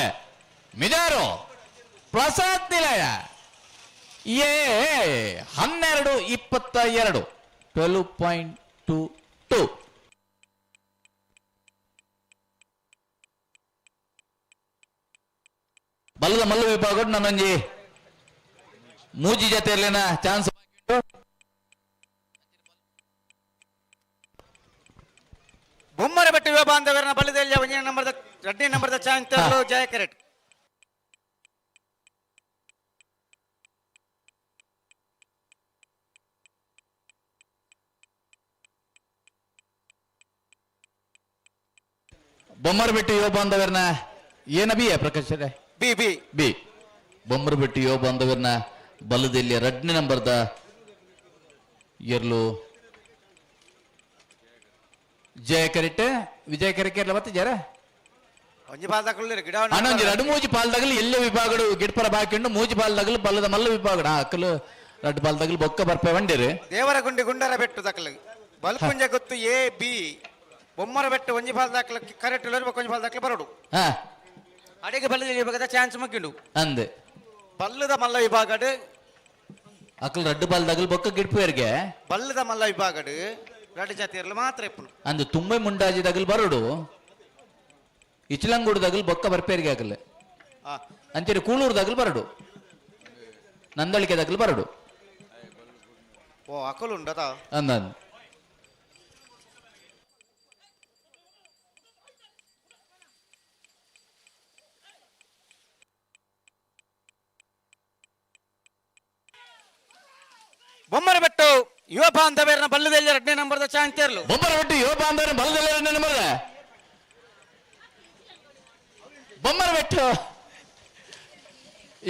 ಮಿಜಾರು ಪ್ರಸಾದ್ ನಿಲಯ ಎ 12:22 12.22 ಬಲ್ಲದ ಮಲ್ಲ ವಿಭಾಗ ನನ್ನೊಂಜಿ ಮೂಜಿ ಜೊತೆಯಲ್ಲಿನ ಚಾನ್ಸ್ ಬೊಮ್ಮರ ಬೆಟ್ಟ ಯುವ ಬಾಂಧವರನ ಬಲದಲ್ಲಿ 1 ನಂಬರ್ದ 2 ನಂಬರ್ದ ಚಾಂತಿಯರ್ಲು ಜಯ ಕರೆಟ್ ಬೊಮ್ಮರಬೆಟ್ಟಿ ಯುವ ಬಾಂಧವರನ ಏನ B Prakash B B B ಬೊಮ್ಮರಬೆಟ್ಟಿ ಯುವ ಬಾಂಧವರನ ಬಲದಲ್ಲಿ 2 ನಂಬರ್ದ ಇರ್ಲು ಜಯ ಕರೆಟ್ ವಿಜಯ ಕರೆಕೆರ್ಲ ಮತ್ತೆ ಜರ ಒಂಜಿ ಬಾಲ್ದಾಕುಳ್ಳಿರ ಗಿಡ ಅಣ್ಣೊಂಜಿ 2-3 ಪಾಲ್ದಾಗಲು ಎಲ್ಲ ವಿಭಾಗಡು ಗಿಡ್ಪರ ಬಾಕಿಂಡು 3 ಪಾಲ್ದಾಗಲು ಬಲ್ಲದ ಮಲ್ಲ ವಿಭಾಗಡ ಅಕ್ಕಲು 2 ಪಾಲ್ದಾಗಲು ಬೊಕ್ಕ ಬರ್ಪೆ ಬಂಡಿರು ದೇವರ ಗುಂಡಿ ಗುಂಡರ ಬೆಟ್ಟು ದಕ್ಕಲ ಬಲ್ಪುಂಜ ಗೊತ್ತು ಎ ಬಿ ಬೊಮ್ಮರ ಬೆಟ್ಟು ಒಂಜಿ ಬಾಲ್ದಾಕಲ ಕರೆಕ್ಟ್ ಒಂಜಿ ಬಾಲ್ದಾಕಲ ಬರಡು ಅಡಿಗೆ ಬಲ್ಲದ ವಿಭಾಗದ ಚಾನ್ಸ್ ಮಗ್ಗಿಂಡು ಅಂದೆ ಬಲ್ಲದ ಮಲ್ಲ ವಿಭಾಗಡು ಅಕ್ಕಲು 2 ಪಾಲ್ದಾಗಲು ಬೊಕ್ಕ ಗಿಡ್ಪೇರ್ಗೆ ಬಲ್ಲದ ಮಲ್ಲ ವಿಭಾಗಡು 2 ಜಾತಿಯರ್ಲು ಮಾತ್ರ ಇಪ್ಪುನು ಅಂದು ತುಂಬೆ ಮುಂಡಾಜಿದಾಗಲು ಬರಡು ಇಚ್ಲಂಗೂಡದಾಗಲು ಬೊಕ್ಕ ಬರ್ಪೇರ್ಗೆ ಆಗಲ್ಲ ಅಂಚೆರಿ ಕೂಳೂರ್ದಾಗಲು ಬರಡು ನಂದಳಿಕೆದಾಗಲು ಬರಡು ಓ ಅಕಲು ಉಂಡದ ಅಂದಂದು ಬೊಮ್ಮರ ಬೆಟ್ಟು ಯುವ ಬಾಂಧವರನ ಬಲ್ಲದಲ್ಲಿ 2 ನಂಬರ್ದ ಚಾಂತಿಯರ್ಲು ಬೊಮ್ಮರಬೆಟ್ಟು ಯುವ ಬಾಂಧವರನ ಬಲದಲ್ಲಿ 2 ನಂಬರ್ ಬೊಮ್ಮರಬೆಟ್ಟು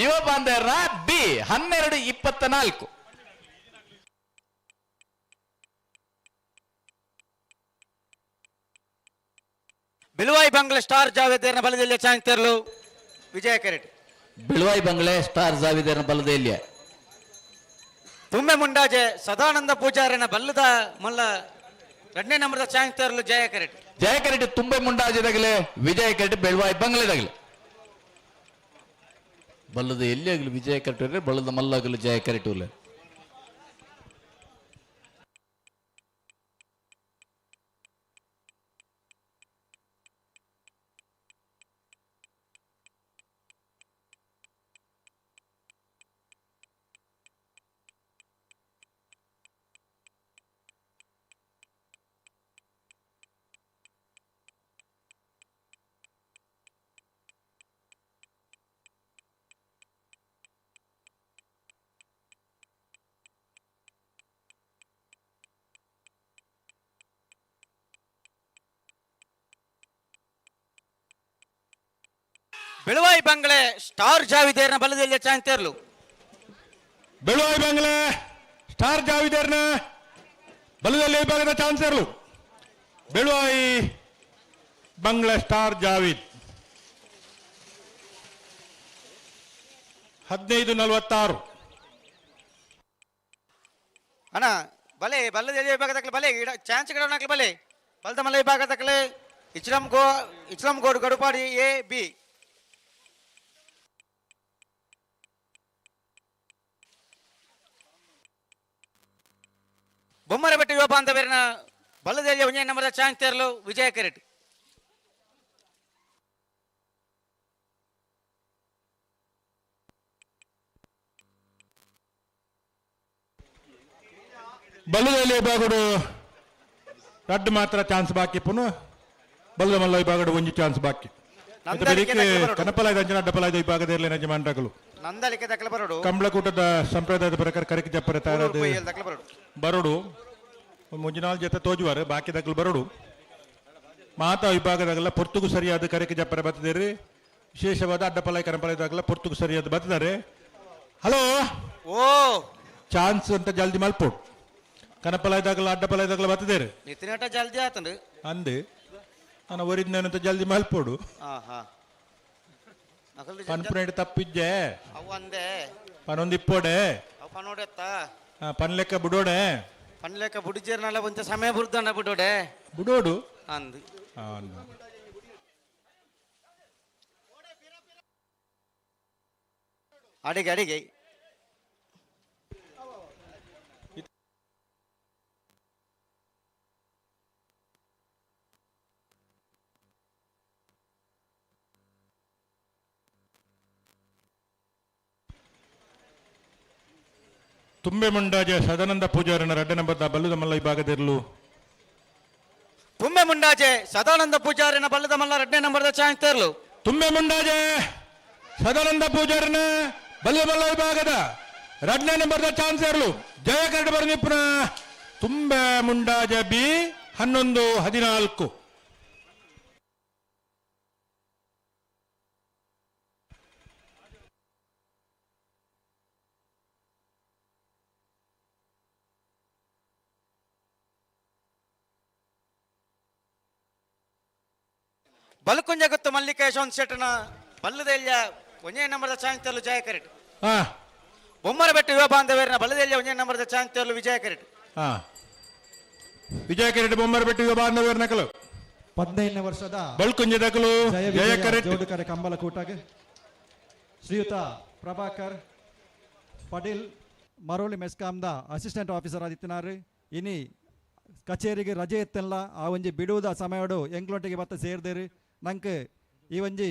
ಯುವ ಬಾಂಧವರ ಬಿ 12:24 ಬಿಲುವಾಯಿ ಬಂಗ್ಲೆ ಸ್ಟಾರ್ ಜಾವೇದ್ನ ಬಲದಲ್ಲಿ ಚಾಂತಿಯರ್ಲು ವಿಜಯ ಕರೆಟ್ ಬಿಳುವಾಯಿ ಬಂಗ್ಲೆ ಸ್ಟಾರ್ ಜಾವಿದೇರನ ಬಲ್ಲದೆಯಲ್ಲಿ ತುಂಬೆ ಮುಂಡಾಜೆ ಸದಾನಂದ ಪೂಜಾರಿನ ಬಲ್ಲದ ಮಲ್ಲ 2ನೇ ನಂಬರ್ದ ಚಾಂಗ್ತರ್ಲು ಜಯ ಕರೆಟ್ ತುಂಬೆ ಮುಂಡಾಜೆದಾಗಲೇ ವಿಜಯ ಕರೆಟ್ ಬೆಳುವಾಯಿ ಬಂಗ್ಲೆದಾಗಲಿ ಬಲ್ಲದ ಎಲ್ಲಿ ಆಗಲಿ ವಿಜಯ ಕರೆಟ್ ಬಲ್ಲದ ಮಲ್ಲಾಗಲು ಜಯ ಕರೆಟ್ ಬೆಳುವಾಯಿ ಬಂಗ್ಲೆ ಸ್ಟಾರ್ ಜಾವಿದೇರ್ನ ಬಲ್ಲದಲ್ಲಿ ಚಾಂಗ್ತರ್ಲು ಬೆಳುವಾಯಿ ಬಂಗ್ಲೆ ಸ್ಟಾರ್ ಜಾವಿದೇರ್ನ ಬಲದಲ್ಲಿ ವಿಭಾಗದ ಚಾನ್ಸರ್ಲು ಬೆಳುವಾಯಿ ಬಂಗ್ಲೆ ಸ್ಟಾರ್ ಜಾವಿದ್ 15:46 ಅಣ್ಣ ಬಲೆ ಬಲ್ಲದಲ್ಲಿ ವಿಭಾಗದಕ್ಕೆ ಬಲೆ ಚಾನ್ಸ್ ಗಿಡನಾಕ್ಲಿ ಬಲೆ ಬಲ್ದ ಮಲ್ಲ ವಿಭಾಗದಕ್ಕೆ ಇಚ್ಲಂ ಗೋಡ್ ಗಡುಪಾಡಿ ಎ ಬಿ ಬೊಮ್ಮರಬೆಟ್ಟ ಯುವ ಬಾಂಧವರಿನ ಬಲ್ಲದಲ್ಲಿ 1ನೇ ನಂಬರ್ದ ಚಾನ್ಸ್ ತೇರಲು ವಿಜಯ ಕೆರೆಟ್ ಬಲ್ಲದಲ್ಲಿ ವಿಭಾಗಡು ರಡ್ಡು ಮಾತ್ರ ಚಾನ್ಸ್ ಬಾಕಿ ಪುನಃ ಬಲ್ಲದ ಮಲ್ಲ ವಿಭಾಗಡು ಒಂಜಿ ಚಾನ್ಸ್ ಬಾಕಿ ಕನಪಲಾಯ್ದ ಅಂಜನ ಅಡ್ಡಪಲಾಯ್ದ ವಿಭಾಗದಲ್ಲಿ ಯಜಮಾನರುಗಳು ನಂದಲಿಕೆ ದಕ್ಕಲ ಬರೋಡು ಕಂಬಳಕೂಟದ ಸಂಪ್ರದಾಯದ ಪ್ರಕಾರ ಕರೆಕೆ ಜಪ್ಪರ ತಾರದು ಬರೋಡು ಮುಂಜಿನಾಲ್ ಜೊತೆ ತೋಜುವಾರ ಬಾಕಿ ದಕ್ಕಲು ಬರೋಡು ಮಾತಾ ವಿಭಾಗದಾಗಲ್ಲ ಪೊರ್ತುಗು ಸರಿಯಾದ ಕರೆಕೆ ಜಪ್ಪರ ಬರ್ತದೇರಿ ವಿಶೇಷವಾದ ಅಡ್ಡಪಲಾಯಿ ಕನಪಲಾಯ್ದಾಗಲ್ಲ ಪೊರ್ತುಗು ಸರಿಯಾದ ಬರ್ತದಾರೆ ಹಲೋ ಓ ಚಾನ್ಸ್ ಅಂತ ಜಲ್ದಿ ಮಲ್ಪೋಡು ಕನಪಲಾಯ್ದಾಗಲ್ಲ ಅಡ್ಡಪಲಾಯ್ದಾಗಲ್ಲ ಬರ್ತದೇರಿ ನಿತಿನಟ ಜಲ್ದಿ ಆತಂದು ಅಂದೆ ನಾನು ಒರಿದ್ನೇನಂತ ಜಲ್ದಿ ಮಲ್ಪೋಡು ಪನ್ಪುನೇಟ್ ತಪ್ಪಿದ್ದೆ ಅವು ಅಂದೆ ಪನೊಂದಿಪ್ಪೋಡೆ ಅವು ಪನೋಡೆತ್ತ ಪನ್ಲೆಕ್ಕ ಬಿಡೋಡೆ ಪನ್ಲೆಕ್ಕ ಬುಡಿಜೇರ್ನಲ್ಲ ಒಂಚ ಸಮಯ ಬುಡ್ದಣ್ಣ ಬಿಡೋಡೆ ಬಿಡೋಡು ಅಂದು ಅಡಿಗೆ ಅಡಿಗೆ ತುಂಬೆ ಮುಂಡಾಜೆ ಸದಾನಂದ ಪೂಜಾರನ 2ನೇ ನಂಬರ್ದ ಬಲ್ಲದ ಮಲ್ಲ ವಿಭಾಗದಿರಲು ತುಂಬೆ ಮುಂಡಾಜೆ ಸದಾನಂದ ಪೂಜಾರಿನ ಬಲ್ಲದ ಮಲ್ಲ 2ನೇ ನಂಬರ್ದ ಚಾನ್ಸ್ ತೇರ್ಲು ತುಂಬೆ ಮುಂಡಾಜೆ ಸದಾನಂದ ಪೂಜಾರನ ಬಲ್ಲದ ಮಲ್ಲ ವಿಭಾಗದ 2ನೇ ನಂಬರ್ದ ಚಾನ್ಸ್ ಇರಲು ಜಯ ಕರಡು ಬರನಿಪ್ಪುನ ತುಂಬೆ ಮುಂಡಾಜೆ ಬಿ 11:14 ಬಲಕುಂಜ ಗೊತ್ತು ಮಲ್ಲಿಕೇಶವನ್ ಶೆಟ್ಟನ ಬಲ್ಲದೆಲ್ಯ 1ನೇ ನಂಬರ್ದ ಚಾನ್ಸ್ ತೇರ್ಲು ಜಯ ಕರೆಟ್ ಬೊಮ್ಮರಬೆಟ್ಟ ಯುವ ಬಾಂಧವರಿನ ಬಲ್ಲದೆಲ್ಯ 1ನೇ ನಂಬರ್ದ ಚಾನ್ಸ್ ತೇರ್ಲು ವಿಜಯ ಕರೆಟ್ ವಿಜಯ ಕೆರೆಟ್ ಬೊಮ್ಮರಬೆಟ್ಟ ಯುವ ಬಾಂಧವರ ನಕಲು 15ನೇ ವರ್ಷದ ಬಲ್ಕುಂಜ ದಕಲು ಜಯ ಕೆರೆಟ್ ಜೋಡುಕರೆ ಕಂಬಲಕೂಟಗೆ ಶ್ರೀಯುತ ಪ್ರಭಾಕರ್ ಪಟೇಲ್ ಮರೋಳಿ ಮೆಸ್ಕಾಂದ ಅಸಿಸ್ಟೆಂಟ್ ಆಫೀಸರ್ ಆದಿತ್ಯನಾರು ಇನಿ ಕಚೇರಿಗೆ ರಜೆ ಇತ್ತಲ್ಲ ಆ ಒಂಜಿ ಬಿಡುವುದ ಸಮಯಡು ಎಂಕ್ಲೊಟ್ಟಿಗೆ ಬತ್ತ ಸೇರ್ದೇರಿ ನಂಗೆ ಈ ಒಂಜಿ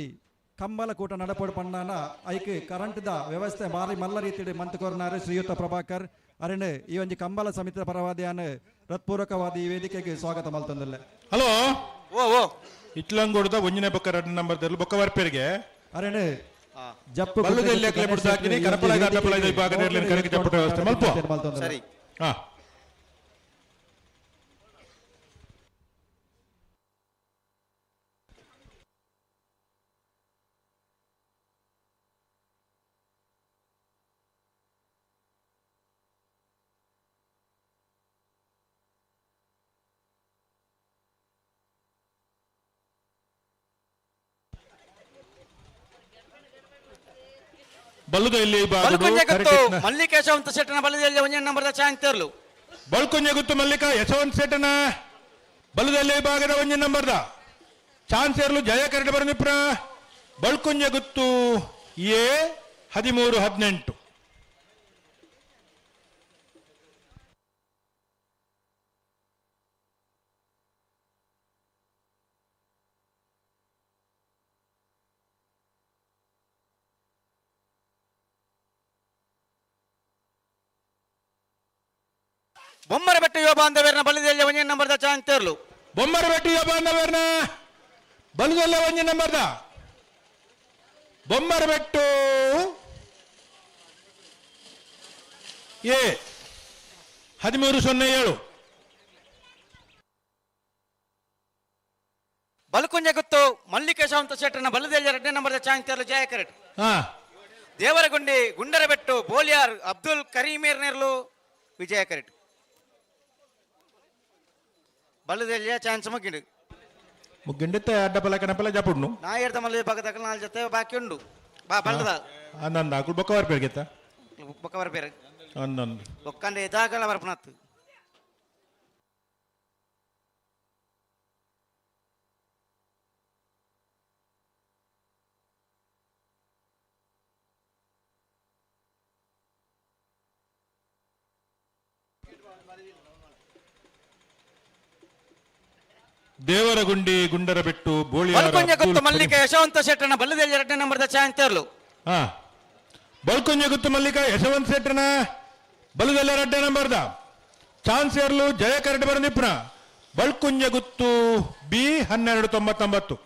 ಕಂಬಲ ಕೂಟ ನಡಪಡು ಪಣ್ಣನ ಐಕ್ ಕರೆಂಟ್ದ ವ್ಯವಸ್ಥೆ ಮಾರಿ ಮಲ್ಲ ರೀತಿ ಮಂತ್ ಕೊರ್ನಾರು ಶ್ರೀಯುತ ಪ್ರಭಾಕರ್ ಅರಣ್ಯ ಈ ಒಂಜಿ ಕಂಬಲ ಸಮಿತಿಯ ಪರವಾದಿಯಾನ ಹೃತ್ಪೂರ್ವಕವಾದ ಈ ವೇದಿಕೆಗೆ ಸ್ವಾಗತ ಮಲ್ತಂದಿಲ್ಲ ಹಲೋ ಓ ಇಟ್ಲಂಗೋಡದ 1ನೇ ಪಕ್ಕ 2ನೇ ನಂಬರ್ದಲ್ಲಿ ಬೊಕ್ಕ ವರ್ಪೇರಿಗೆ ಅರಣ್ಯ ಜಪ್ಪು ಬಲ್ಲದಲ್ಲಿ ಕನಪಲಾಯ್ದ ಅಡ್ಡಪಲಾಯ್ದ ವಿಭಾಗದಲ್ಲಿ ಕರೆಗೆ ಜಪ್ಪಟ ವ್ಯವಸ್ಥೆ ಮಲ್ಪ ಸರಿ ಬಲ್ಲುದಲ್ಲಿ ಬಲ್ಕುಂಜೆ ಗುತ್ತು ಮಲ್ಲಿಕೇಶವಂತ ಶೆಟ್ಟನ ಬಲ್ಲದಲ್ಲಿ ಒಂಜೆ ನಂಬರ್ದ ಚಾಂತರ್ಲು ಬಲ್ಕುಂಜೆ ಗುತ್ತು ಮಲ್ಲಿಕ ಯಶವಂತ್ ಶೆಟ್ಟನ ಬಲ್ಲದಲ್ಲಿ ಭಾಗದ ಒಂಜೆ ನಂಬರ್ದ ಚಾನ್ಸರ್ಲು ಜಯ ಕರಡಿ ಬರನಿಪ್ರ ಬಲ್ಕುಂಜೆ ಗುತ್ತು ಎ 13-18. ಬೊಮ್ಮರಬೆಟ್ಟು ಯುವ ಬಾಂಧವರನ ಬಲದಲ್ಲಿ ಒಂಜೆ ನಂಬರ್ದ ಚಾಂತರ್ಲು ಬೊಮ್ಮರಬೆಟ್ಟು ಯುವ ಬಾಂಧವರನ ಬಲದಲ್ಲಿ ಒಂಜೆ ನಂಬರ್ದ ಬೊಮ್ಮರಬೆಟ್ಟು ಎ 13-07. ಬಲ್ಕುಂಜೆ ಗುತ್ತು ಮಲ್ಲಿಕೇಶವಂತ ಶೆಟ್ಟನ ಬಲದಲ್ಲಿ 2ನೇ ನಂಬರ್ದ ಚಾಂತರ್ಲು ಜಯ ಕರೆಟ್ ದೇವರಗುಂಡಿ ಗುಂಡರಬೆಟ್ಟು ಬೋಲಿಯಾರ್ ಅಬ್ದುಲ್ ಕರೀಮೀರ್ ನೆರ್ಲು ವಿಜಯ ಕರೆಟ್ ಬಲ್ಲದಲ್ಲಿಯ ಚಾನ್ಸ್ ಮುಗ್ಗಿಂಡಿತ್ತೆ ಅಡ್ಡಪಲ ಕನಪಲ ಜಪುಡ್ನು ನಾಯರ್ದ ಮಲ್ಲ ಭಾಗದಾಗ 4 ಜೊತೆ ಬಾಕಿ ಉಂಡು ಬಾ ಬಲ್ಲದ ಅಂದಂದ ಅಕುಲ್ ಬೊಕ್ಕ ಬರ್ಬೇಕಿತ್ತ ಬೊಕ್ಕ ಬರ್ಬೇರೆ ಅಂದಂದ ಬೊಕ್ಕಂಡೆ ಇದಾಗಲ ಬರ್ಪನತ್ತು ದೇವರಗುಂಡಿ ಗುಂಡರಬೆಟ್ಟು ಬಲ್ಕುಂಜೆ ಗುತ್ತು ಮಲ್ಲಿಕ ಯಶವಂತ ಶೆಟ್ಟನ ಬಲ್ಲದಲ್ಲಿ 2ನೇ ನಂಬರ್ದ ಚಾಂತರ್ಲು ಬಲ್ಕುಂಜೆ ಗುತ್ತು ಮಲ್ಲಿಕ ಯಶವಂತ್ ಶೆಟ್ಟನ ಬಲದಲ್ಲಿ 2ನೇ ನಂಬರ್ದ ಚಾನ್ಸರ್ಲು ಜಯ ಕರಡಿ ಬರನಿಪ್ರ ಬಲ್ಕುಂಜೆ ಗುತ್ತು ಬಿ 12-99.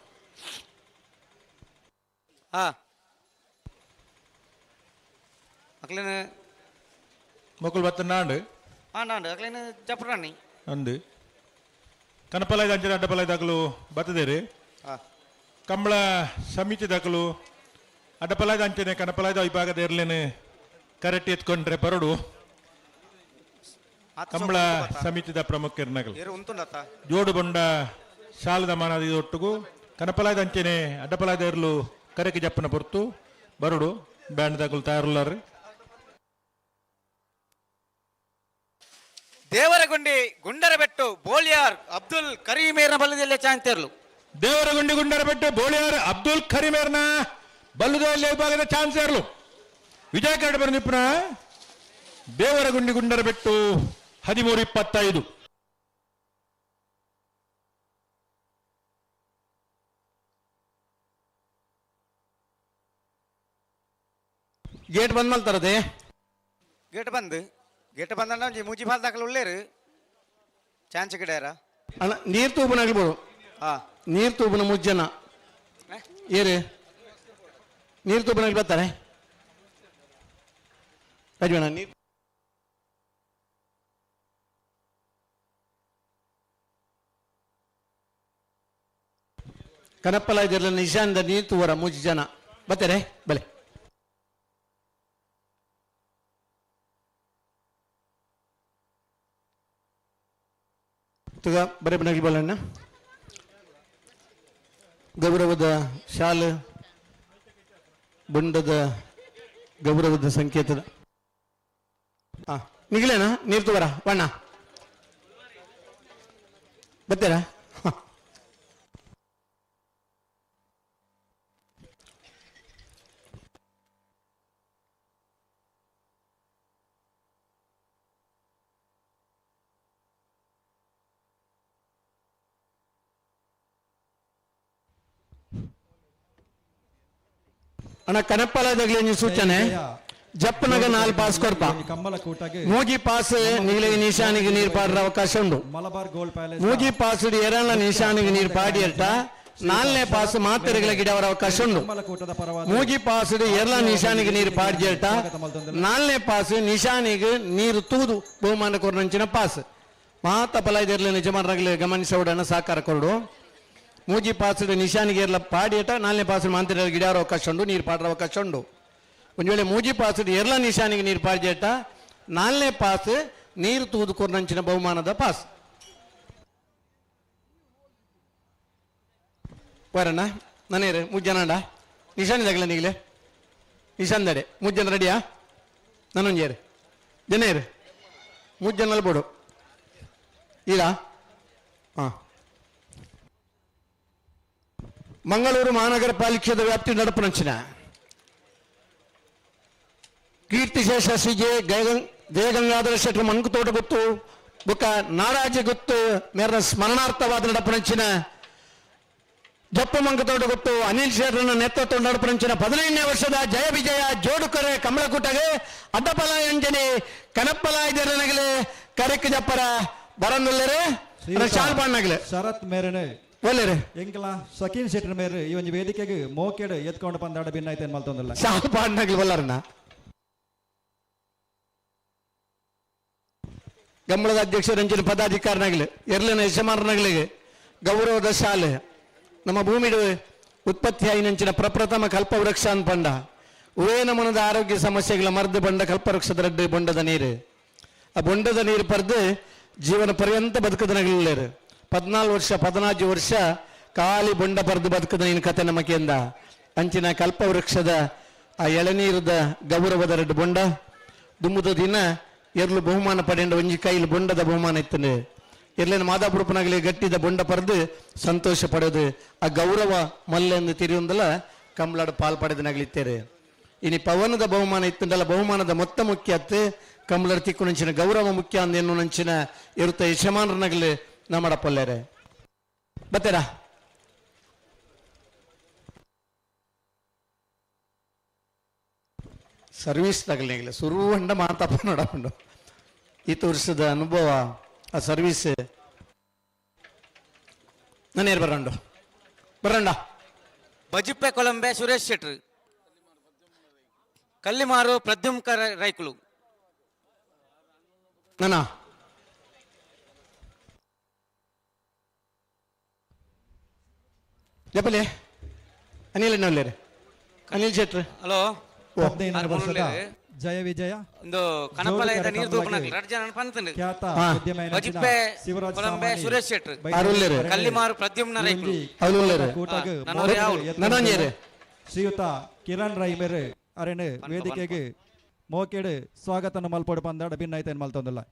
ಅಕ್ಲೇನ ಮೊಕಲ್ ಬತ್ತನಾಂಡ್ ಅಕ್ಲೇನ ಜಪ್ರಾಣಿ ಅಂದು ಕನಪಲಾಯ್ದ ಅಂಚನೆ ಅಡ್ಡಪಲಾಯ್ದಾಗಲು ಬತ್ತದೇರಿ ಕಂಬಳ ಸಮಿತಿ ದಾಖಲು ಅಡ್ಡಪಲಾಯ್ದ ಅಂಚನೆ ಕನಪಲಾಯ್ದ ವಿಭಾಗದ ಇರ್ಲೇನೆ ಕರೆಕ್ಟ್ ಎತ್ಕೊಂಡ್ರೆ ಬರಡು ಕಂಬಳ ಸಮಿತಿದ ಪ್ರಮುಖರ್ನಗಲು ಜೋಡು ಬಂಡ ಶಾಲದ ಮಾನದ ಒಟ್ಟಿಗೂ ಕನಪಲಾಯ್ದ ಅಂಚನೆ ಅಡ್ಡಪಲಾಯ್ದ ಇರ್ಲು ಕರೆಕೆ ಜಪ್ಪನ ಹೊರ್ತು ಬರಡು ಬ್ಯಾಂಡ್ ದಾಖಲು ತಯಾರುಲ್ಲಾರಿ ದೇವರಗುಂಡಿ ಗುಂಡರಬೆಟ್ಟು ಬೋಲಿಯಾರ್ ಅಬ್ದುಲ್ ಕರೀಮೇರ್ನ ಬಲ್ಲದಲ್ಲಿ ಚಾಂತರ್ಲು ದೇವರಗುಂಡಿ ಗುಂಡರಬೆಟ್ಟು ಬೋಳಿಯಾರ್ ಅಬ್ದುಲ್ ಕರೀಮೇರ್ನ ಬಲ್ಲದಲ್ಲಿ ವಿಭಾಗದ ಚಾನ್ಸರ್ಲು ವಿಜಯ ಕರಡಿ ಬರನಿಪ್ರ ದೇವರಗುಂಡಿ ಗುಂಡರಬೆಟ್ಟು 13-25. ಗೇಟ್ ಬಂದ್ ಮಲ್ತಾರದೆ ಗೇಟ್ ಬಂದ ಮೂಜಿ ಫಾಲ್ ದಾಖಲು ಉಳ್ಳೇರು ಚಾನ್ಸ್ ಗಿಡಾರ ಅಣ್ಣ ನೀರು ತೂಪನ ಆಗ್ಬೋದು ನೀರು ತೂಪನ ಮುಜ್ಜನ ಏರು ನೀರು ತೂಪನ ಬರ್ತಾರೆ ರಾಜವಣ್ಣ ನೀರು ಕನಪ್ಪಲ ಇದೆಲ್ಲ ನಿಶಾಂದ ನೀರು ತೂವರ ಮುಜ್ಜಿ ಜನ ಬರ್ತಾರೆ ಬಲೆ ತುಗ ಬರೇ ಬನಗಿ ಬಲಣ್ಣ ಗೌರವದ ಶಾಲೆ ಬುಂಡದ ಗೌರವದ ಸಂಕೇತದ ನಿಗಲೇನ ನೀರು ತಗೋರ ಬಣ್ಣ ಬರ್ತೀರಾ ಅಣ್ಣ ಕನಪ್ಪಲದಾಗ್ಲಿ ಸೂಚನೆ ಜಪ್ಪನಾಗ 4 ಪಾಸ್ ಕೊರ್ಪ ಮೂಗಿ ಪಾಸ್ ನೀಲಿ ನಿಶಾನಿಗೆ ನೀರು ಪಾಡ್ರ ಅವಕಾಶ ಉಂಟು ಮೂಗಿ ಪಾಸ್ ಎರಳ ನಿಶಾನಿಗೆ ನೀರು ಪಾಡಿ ಅಲ್ಟ 4ನೇ ಪಾಸ್ ಮಾತೆರೆಗಳ ಗಿಡ ಅವರ ಅವಕಾಶ ಉಂಟು ಮೂಗಿ ಪಾಸ್ ಎರಳ ನಿಶಾನಿಗೆ ನೀರು ಪಾಡಿ ಅಲ್ಟ 4ನೇ ಪಾಸ್ ನಿಶಾನಿಗೆ ನೀರು ತೂದು ಬಹುಮಾನ ಕೊರಂಚಿನ ಪಾಸ್ ಮಾತ ಪಲಾಯ್ದಿರ್ಲಿ ನಿಜಮಾನರಾಗಲಿ ಗಮನಿಸೋಡನ್ನ ಸಾಕಾರ ಕೊರಡು ಮೂಜಿ ಪಾಸ್ ನಿಶಾನಿಗೆ ಎಲ್ಲ ಪಾಡಿಯಟ 4ನೇ ಪಾಸ್ ಮಾಂತ್ರಿ ಗಿಡ ಅವಕಾಶ ಉಂಟು ನೀರು ಪಾಡ್ರ ಅವಕಾಶ ಉಂಟು ಒಂದು ವೇಳೆ ಮೂಜಿ ಪಾಸ್ ಎಲ್ಲ ನಿಶಾನಿಗೆ ನೀರು ಪಾಡಿಯಟ 4ನೇ ಪಾಸ್ ನೀರು ತೂದು ಕೊರ್ನಂಚಿನ ಬಹುಮಾನದ ಪಾಸ್ ಬರಣ್ಣ ನನೇರು ಮುಜ್ಜನಂಡ ನಿಶಾನಿ ತಗಲ ನೀಗಲೇ ಈಶಾನ್ದಡೆ 3 ಜನ ರೆಡಿಯಾ? ನನ್ನೊಂಜೇರು ಜನೇರು 3 ಜನ ಬೋಡು ಈಗ ಹಾಂ. ಮಂಗಳೂರು ಮಹಾನಗರ ಪಾಲಿಕೆಯ ವ್ಯಾಪ್ತಿ ನಡಪನಂಚಿನ ಕೀರ್ತಿಶೇಷ ಶ್ರೀ ಜಯಗಂಗಾಧರ ಶೆಟ್ಟಿ ಮಣಕು ತೋಟ ಗೊತ್ತು ಬೊಕ್ಕ ನಾರಾಜಿ ಗೊತ್ತು ಮೇರ ಸ್ಮರಣಾರ್ಥವಾದ ನಡಪನಂಚಿನ ಜಪ್ಪ ಮಂಕ ತೋಟ ಗೊತ್ತು ಅನಿಲ್ ಶೇಟ್ರನ ನೇತೃತ್ವ ನಡಪನಂಚಿನ 15ನೇ ವರ್ಷದ ಜಯ ವಿಜಯ ಜೋಡುಕರೆ ಕಮಲಕೂಟಗೆ ಅಡ್ಡಪಲ ಅಂಜನಿ ಕನಪ್ಪಲಾಯ್ದರನಗಲೆ ಕರೆಕ್ ಜಪ್ಪರ ಬರಂದುಲ್ಲರೆ ಶಾಲ್ಪಾಡ್ನಗಲೆ ಶರತ್ ಮೇರೆನೆ ಒಳ್ಳೆರೆ ಎಂಕಲ ಸಕೀನ್ ಶೆಟ್ರ ಮೇರೆ ಈ ಒಂದು ವೇದಿಕೆಗೆ ಮೋಕೆಡ್ ಎತ್ಕೊಂಡು ಬಂದಾಡ ಭಿನ್ನ ಐತೆ ಮಲ್ತೊಂದಿಲ್ಲ ಶಾಲ್ಪಾಡ್ನಗಲೆ ಬಲ್ಲಾರನ ಗಂಬಳದ ಅಧ್ಯಕ್ಷರು ಅಂಚಿನ ಪದಾಧಿಕಾರಿನಾಗಲಿ ಎರಲಿನ ಯಜಮಾನನಾಗಲಿಗೆ ಗೌರವದ ಶಾಲೆ ನಮ್ಮ ಭೂಮಿ ಉತ್ಪತ್ತಿ ಆಯ್ನಂಚಿನ ಪ್ರಪ್ರಥಮ ಕಲ್ಪವೃಕ್ಷ ಅನ್ಪಂಡ ಉವೇನ ಮನದ ಆರೋಗ್ಯ ಸಮಸ್ಯೆಗಳ ಮರ್ದು ಬಂಡ ಕಲ್ಪವೃಕ್ಷದ ರಡ್ಡು ಬೊಂಡದ ನೀರು ಆ ಬೊಂಡದ ನೀರು ಪರ್ದು ಜೀವನ ಪರ್ಯಂತ ಬದುಕದ ನಗಲೇರು 14 ವರ್ಷ 15 ವರ್ಷ ಖಾಲಿ ಬೊಂಡ ಪರ್ದು ಬದುಕದ ನೀನು ಕತೆ ನಮಕೆಂದ ಅಂಚಿನ ಕಲ್ಪವೃಕ್ಷದ ಆ ಎಳನೀರದ ಗೌರವದ ರಡ್ಡು ಬೊಂಡ ದುಮ್ಮುದ ದಿನ ಎರ್ಲು ಬಹುಮಾನ ಪಡೆಂಡ ಒಂಜಿ ಕೈಲಿ ಬೊಂಡದ ಬಹುಮಾನ ಇತ್ತಂಡು ಎರ್ಲಿನ ಮಾದಾಪುರಪನಗಲಿ ಗಟ್ಟಿದ ಬೊಂಡ ಪಡೆದು ಸಂತೋಷ ಪಡೆದು ಆ ಗೌರವ ಮಲ್ಲೆಂದು ತಿರಿಯೊಂದಲ್ಲ ಕಂಬಳಾಡು ಪಾಲ್ ಪಡೆದನಾಗ್ಲಿತ್ತೇರೆ ಇನಿ ಪವನದ ಬಹುಮಾನ ಇತ್ತಂಡಲ್ಲ ಬಹುಮಾನದ ಮೊತ್ತ ಮುಖ್ಯ ಅತ್ತು ಕಂಬಳಾಡು ತಿಕ್ಕುನಂಚಿನ ಗೌರವ ಮುಖ್ಯ ಅಂದೇನು ನಂಚಿನ ಇರುತ್ತ ಯಜಮಾನರನಾಗಲಿ ನಮ್ಮಡ ಪೊಲ್ಲೆರೆ ಬತ್ತೇರಾ ಸರ್ವಿಸ್ ತಗಲಿಲ್ಲ ಸುರುವಂಡ ಮಾತಪ್ಪ ನೋಡಕೊಂಡು ಈ ವರ್ಷದ ಅನುಭವ ಆ ಸರ್ವಿಸ್ ನಾನೇರು ಬರಂಡ ಬಜಿಪ್ಪೆ ಕೊಲಂಬೆ ಸುರೇಶ್ ಶೆಟ್ರು ಕಲ್ಲಿಮಾರು ಪ್ರದ್ಯುಮ್ಕ ರೈಕುಲು ನಾನಾ ಜಪಲೆ ಅನಿಲ್ ನವಲೇರೆ ಅನಿಲ್ ಶೆಟ್ರು ಹಲೋ 15ನೇ ವರ್ಷದ ಜಯ ವಿಜಯ ಒಂದು ಕನಪಲಯದ ನೀರು ತೂಪನಕ್ಕೆ ರಡ್ಜ ಪಂತಂಡು ಖ್ಯಾತ ಉದ್ಯಮ ಬಜಿಪ್ಪೆ ಕೊಲಂಬೆ ಸುರೇಶ್ ಶೆಟ್ರು ಕಲ್ಲಿಮಾರು ಪ್ರದ್ಯುಮ್ನ ರೈಕುಲು ಶ್ರೀಯುತ ಕಿರಣ್ ರೈ ಮೇರೆ ಅರೆನೆ ವೇದಿಕೆಗೆ ಮೋಕೆಡ್ ಸ್ವಾಗತನ ಮಲ್ಪೊಡು ಪಂದಾಡ ಭಿನ್ನ ಐತೆ ಮಲ್ತೊಂದಿಲ್ಲ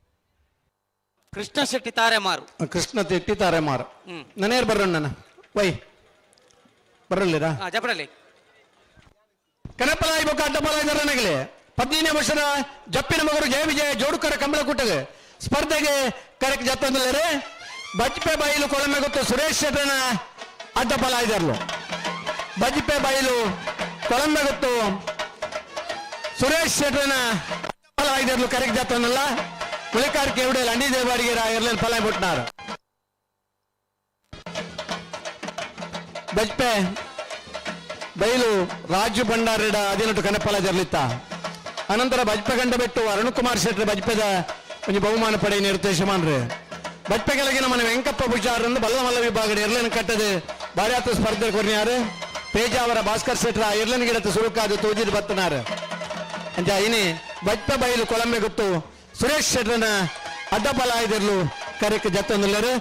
ಕೃಷ್ಣ ಶೆಟ್ಟಿ ತಾರೆಮಾರು ಕೃಷ್ಣ ತೆಟ್ಟಿ ತಾರೆಮಾರು ನಾನೇರು ಬರ್ರಣ್ಣ ವೈ ಬರಲ್ಲಿರಾ ಜಪಡಲಿ ಕನಪಲಾಯಿ ಬೊಕ್ಕ ಅಡ್ಡಪಲಾಯಿ ನಗಲೆ 15ನೇ ವರ್ಷದ ಜಪ್ಪಿನ ಮಗರು ಜಯ ವಿಜಯ ಜೋಡುಕರ ಕಂಬಳಕೂಟಗೆ ಸ್ಪರ್ಧೆಗೆ ಕರೆಕ್ ಜತ್ತಂದ್ರೆ ಬಜ್ಪೆ ಬೈಲು ಕೊಳಮೆ ಗೊತ್ತು ಸುರೇಶ್ ಶೆಟ್ಟನ ಅಡ್ಡಪಲಾಯಿದರ್ಲು ಬಜ್ಪೆ ಬೈಲು ಕೊಳಂಬೆ ಗೊತ್ತು ಸುರೇಶ್ ಶೆಟ್ಟನ ಅಡ್ಡಪಲಾಯಿದರ್ಲು ಕರೆಕ್ ಜತ್ತನಲ್ಲ ಉಳಿಕಾರ್ಕೆ ಎವಡೆಲ್ಲ ಅಂಡಿ ದೇವಾಡಿಗೆ ಎರಲೇನು ಪಲಾಯಿ ಬಿಟ್ನಾರು ಬಜ್ಪೆ ಬೈಲು ರಾಜು ಭಂಡಾರಿಡ ಅದಿನಟ್ಟು ಕನಪಲ ಜರ್ಲಿತ್ತ ಅನಂತರ ಬಜ್ಪೆ ಗಂಡ ಬಿಟ್ಟು ಅರುಣ್ ಕುಮಾರ್ ಶೆಟ್ಟಿ ಬಜ್ಪೆದ ಒಂದು ಬಹುಮಾನ ಪಡೆ ನಿರ್ದೇಶಮಾನ್ರೆ ಬಜ್ಪೆ ಕೆಳಗಿನ ಮನೆ ವೆಂಕಪ್ಪ ಪೂಜಾರನ್ನು ಬಲ್ಲಮಲ್ಲ ವಿಭಾಗದ ಎರ್ಲನ್ ಕಟ್ಟದೆ ಬಾರಿ ಆತ ಸ್ಪರ್ಧೆ ಕೊರ್ನಿಯಾರು ಪೇಜಾವರ ಭಾಸ್ಕರ್ ಶೆಟ್ರ ಎರ್ಲನ್ ಗಿಡತ್ತು ಸುರುಕಾದು ತೂಜಿದ್ ಬತ್ತನಾರು ಅಂಚ ಇನಿ ಬಜ್ಪೆ ಬೈಲು ಕೊಳಂಬೆ ಗೊತ್ತು ಸುರೇಶ್ ಶೆಟ್ರನ ಅಡ್ಡಬಲ ಆಯ್ದಿರ್ಲು ಕರೆಕ್ ಜತ್ತೊಂದಿಲ್ಲರು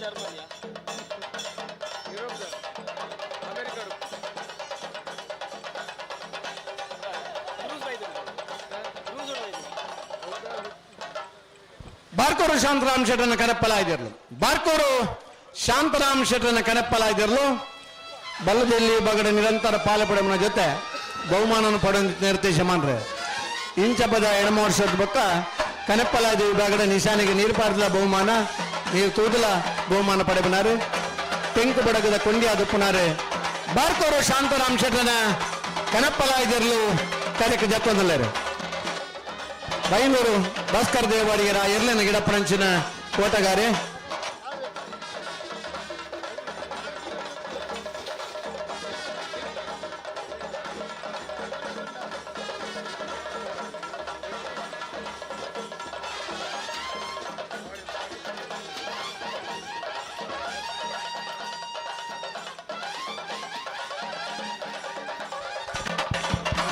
ಜರ್ಮನಿಯಾ ಯುರೋಪ್ ಅಮೆರಿಕ ಬಾರ್ಕೋರು ಶಾಂತರಾಮ್ ಶೆಟ್ಟರನ್ನ ಕನಪ್ಪಲಾಯ್ದಿರ್ಲು ಬಾರ್ಕೋರು ಶಾಂತರಾಮ್ ಶೆಟ್ಟರನ್ನ ಕನಪ್ಪಲಾಯ್ದಿರ್ಲು ಬಲ್ಲದಲ್ಲಿ ಬಗಡ ನಿರಂತರ ಪಾಲುಪಡೆಮನ ಜೊತೆ ಬಹುಮಾನವನ್ನು ಪಡೆದ ನಿರ್ದೇಶ ಮಾಡ್ರೆ ಇಂಚಪದ ಎಡಮ ವರ್ಷದ ಬೊಕ್ಕ ಕನಪ್ಪಲಾಯ್ದ ವಿಭಾಗದ ನಿಶಾನೆಗೆ ನೀರು ಪಾರ್ದಲ ಬಹುಮಾನ ನೀರು ತೂದಲ ಬಹುಮಾನ ಪಡೆಬನಾರು ತೆಂಕು ಬಡಗದ ಕೊಂಡಿ ಅದುಪ್ಪುನಾರೆ ಬಾರ್ಕೋರು ಶಾಂತರಾಮ್ ಶೆಟ್ಟರನ ಕನಪ್ಪಲಾಯ್ದಿರ್ಲು ಕಾರ್ಯಕ್ಕೆ ಜಪ್ಪದಲ್ಲರು ಬೈನೂರು ಭಾಸ್ಕರ್ ದೇವಾಡಿಗರ ಎರ್ಲಿನ ಗಿಡಪ್ಪನಂಚಿನ ಕೋಟಗಾರೆ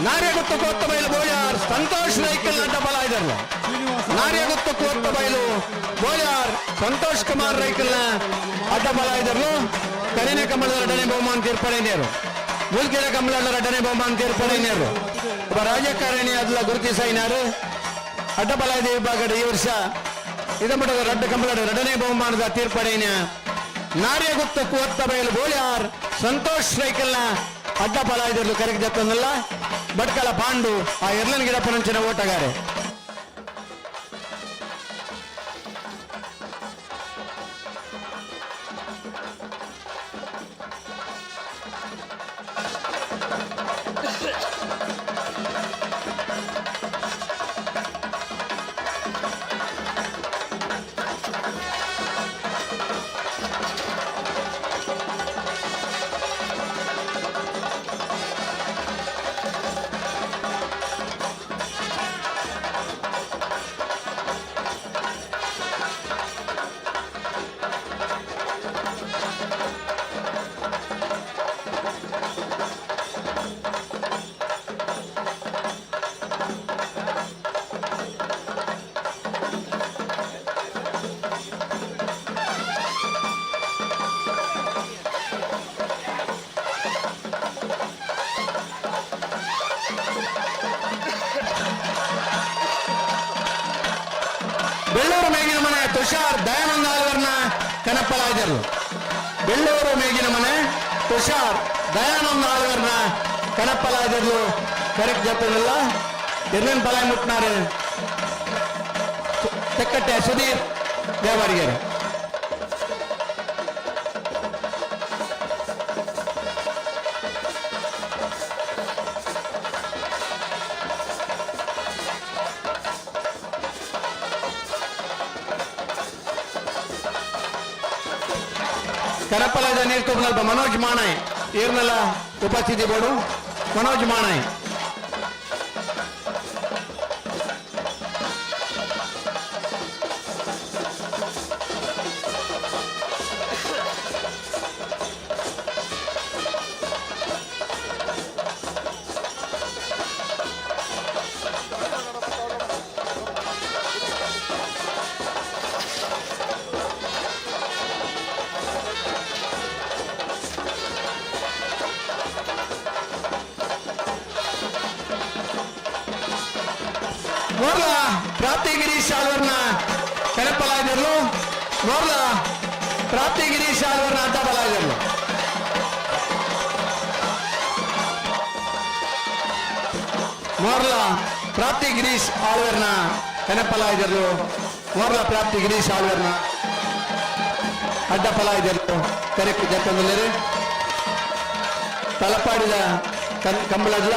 ನಾರ್ಯಗುತ್ತು ಕೋತ್ತ ಬಯಲು ಬೋಳ್ಯಾರ್ ಸಂತೋಷ್ ರೈಕಲ್ ಅಡ್ಡ ಬಲ ಇದ್ರಲ್ಲ ನಾರ್ಯಗುತ್ತು ಕೋತ್ತ ಬಯಲು ಬೋಳ್ಯಾರ್ ಸಂತೋಷ್ ಕುಮಾರ್ ರೈಕಲ್ನ ಅಡ್ಡ ಬಲ ಇದ್ರಲು ಕರಿನೆ ಕಮಲದ ರಡ್ಡನೆ ಬಹುಮಾನ ತೀರ್ಪಡೆನೇರು ಮುಲ್ಕಿರ ಕಮಲದ ರಡ್ಡನೆ ಬಹುಮಾನ ತೀರ್ಪಡೆನೇರು ಒಬ್ಬ ರಾಜಕಾರಣಿ ಅದಲ್ಲ ಗುರುತಿಸೈನಾರು ಅಡ್ಡ ಬಲ ಇದೆ ವಿಭಾಗದ ಈ ವರ್ಷ ಇದಮಠದ ರಡ್ಡ ಕಮಲದ ರಡ್ಡನೆ ಬಹುಮಾನದ ತೀರ್ಪಡೆನ ನಾರ್ಯಗುತ್ತು ಕೋತ್ತ ಬಯಲು ಬೋಳ್ಯಾರ್ ಸಂತೋಷ್ ರೈಕಲ್ನ ಅಡ್ಡ ಬಲ ಇದ್ರಲು ಕರೆಕ್ಟ್ ಜತ್ತೊಂದಲ್ಲ ಬಟ್ಕಳ ಪಾಂಡು ಆ ಎರ್ಲನ್ ಗಿಡಪ್ಪನಂಚಿನ ಓಟಗಾರೆ ಬೆಳ್ಳೂರು ಮೇಗಿನ ಮನೆ ತುಷಾರ್ ದಯಾನಂದ ಆಳ್ವರ್ನ ಕನಪ್ಪಲಾಯ್ದರು ಬೆಳ್ಳೂರು ಮೇಗಿನ ಮನೆ ತುಷಾರ್ ದಯಾನಂದ ಆಳ್ವರ್ನ ಕನಪ್ಪಲಾಯ್ದರು ಕರೆಕ್ಟ್ ಜಪ್ಪಲ್ಲ ಎರ್ಲಿನ ಪಲಾಯ್ ಮುಟ್ನಾರು ತೆಕ್ಕಟ್ಟೆ ಸುಧೀರ್ ದೇವಾಡಿಗೆರೆ ಕನಪ್ಪಲಾದ ನೀರು ತುಂಬಲ್ಪ ಮನೋಜ್ ಮಾಣಾಯ್ ಈರ್ನೆಲ್ಲ ಉಪಸ್ಥಿತಿ ಬೋಡು ಮನೋಜ್ ಮಾಣಾಯ್ ಮೋರ್ಲ ಪ್ರಾಪ್ತಿ ಗಿರೀಶ್ ಆಳ್ವರ್ನ ಕನಪ್ಪಲಾಯ್ದರು ಮೋರ್ಲ ಪ್ರಾಪ್ತಿ ಗಿರೀಶ್ ಆಳ್ವರ್ನ ಅಡ್ಡ ಬಲಾಯ್ದರು ಮೋರ್ಲ ಪ್ರಾಪ್ತಿ ಗಿರೀಶ್ ಆಳ್ವರ್ನ ಕನಪ್ಪಲಾಯ್ದರು ಮೋರ್ಲ ಪ್ರಾಪ್ತಿ ಗಿರೀಶ್ ಆಳ್ವರ್ನ ಅಡ್ಡ ಪಲಾಯ್ದರು ಕರೆಕ್ಟ್ ಜಪ್ಪಂದಲ್ಲಿ ತಲಪಾಡಿದ ಕಂಬಳಡ್ಲ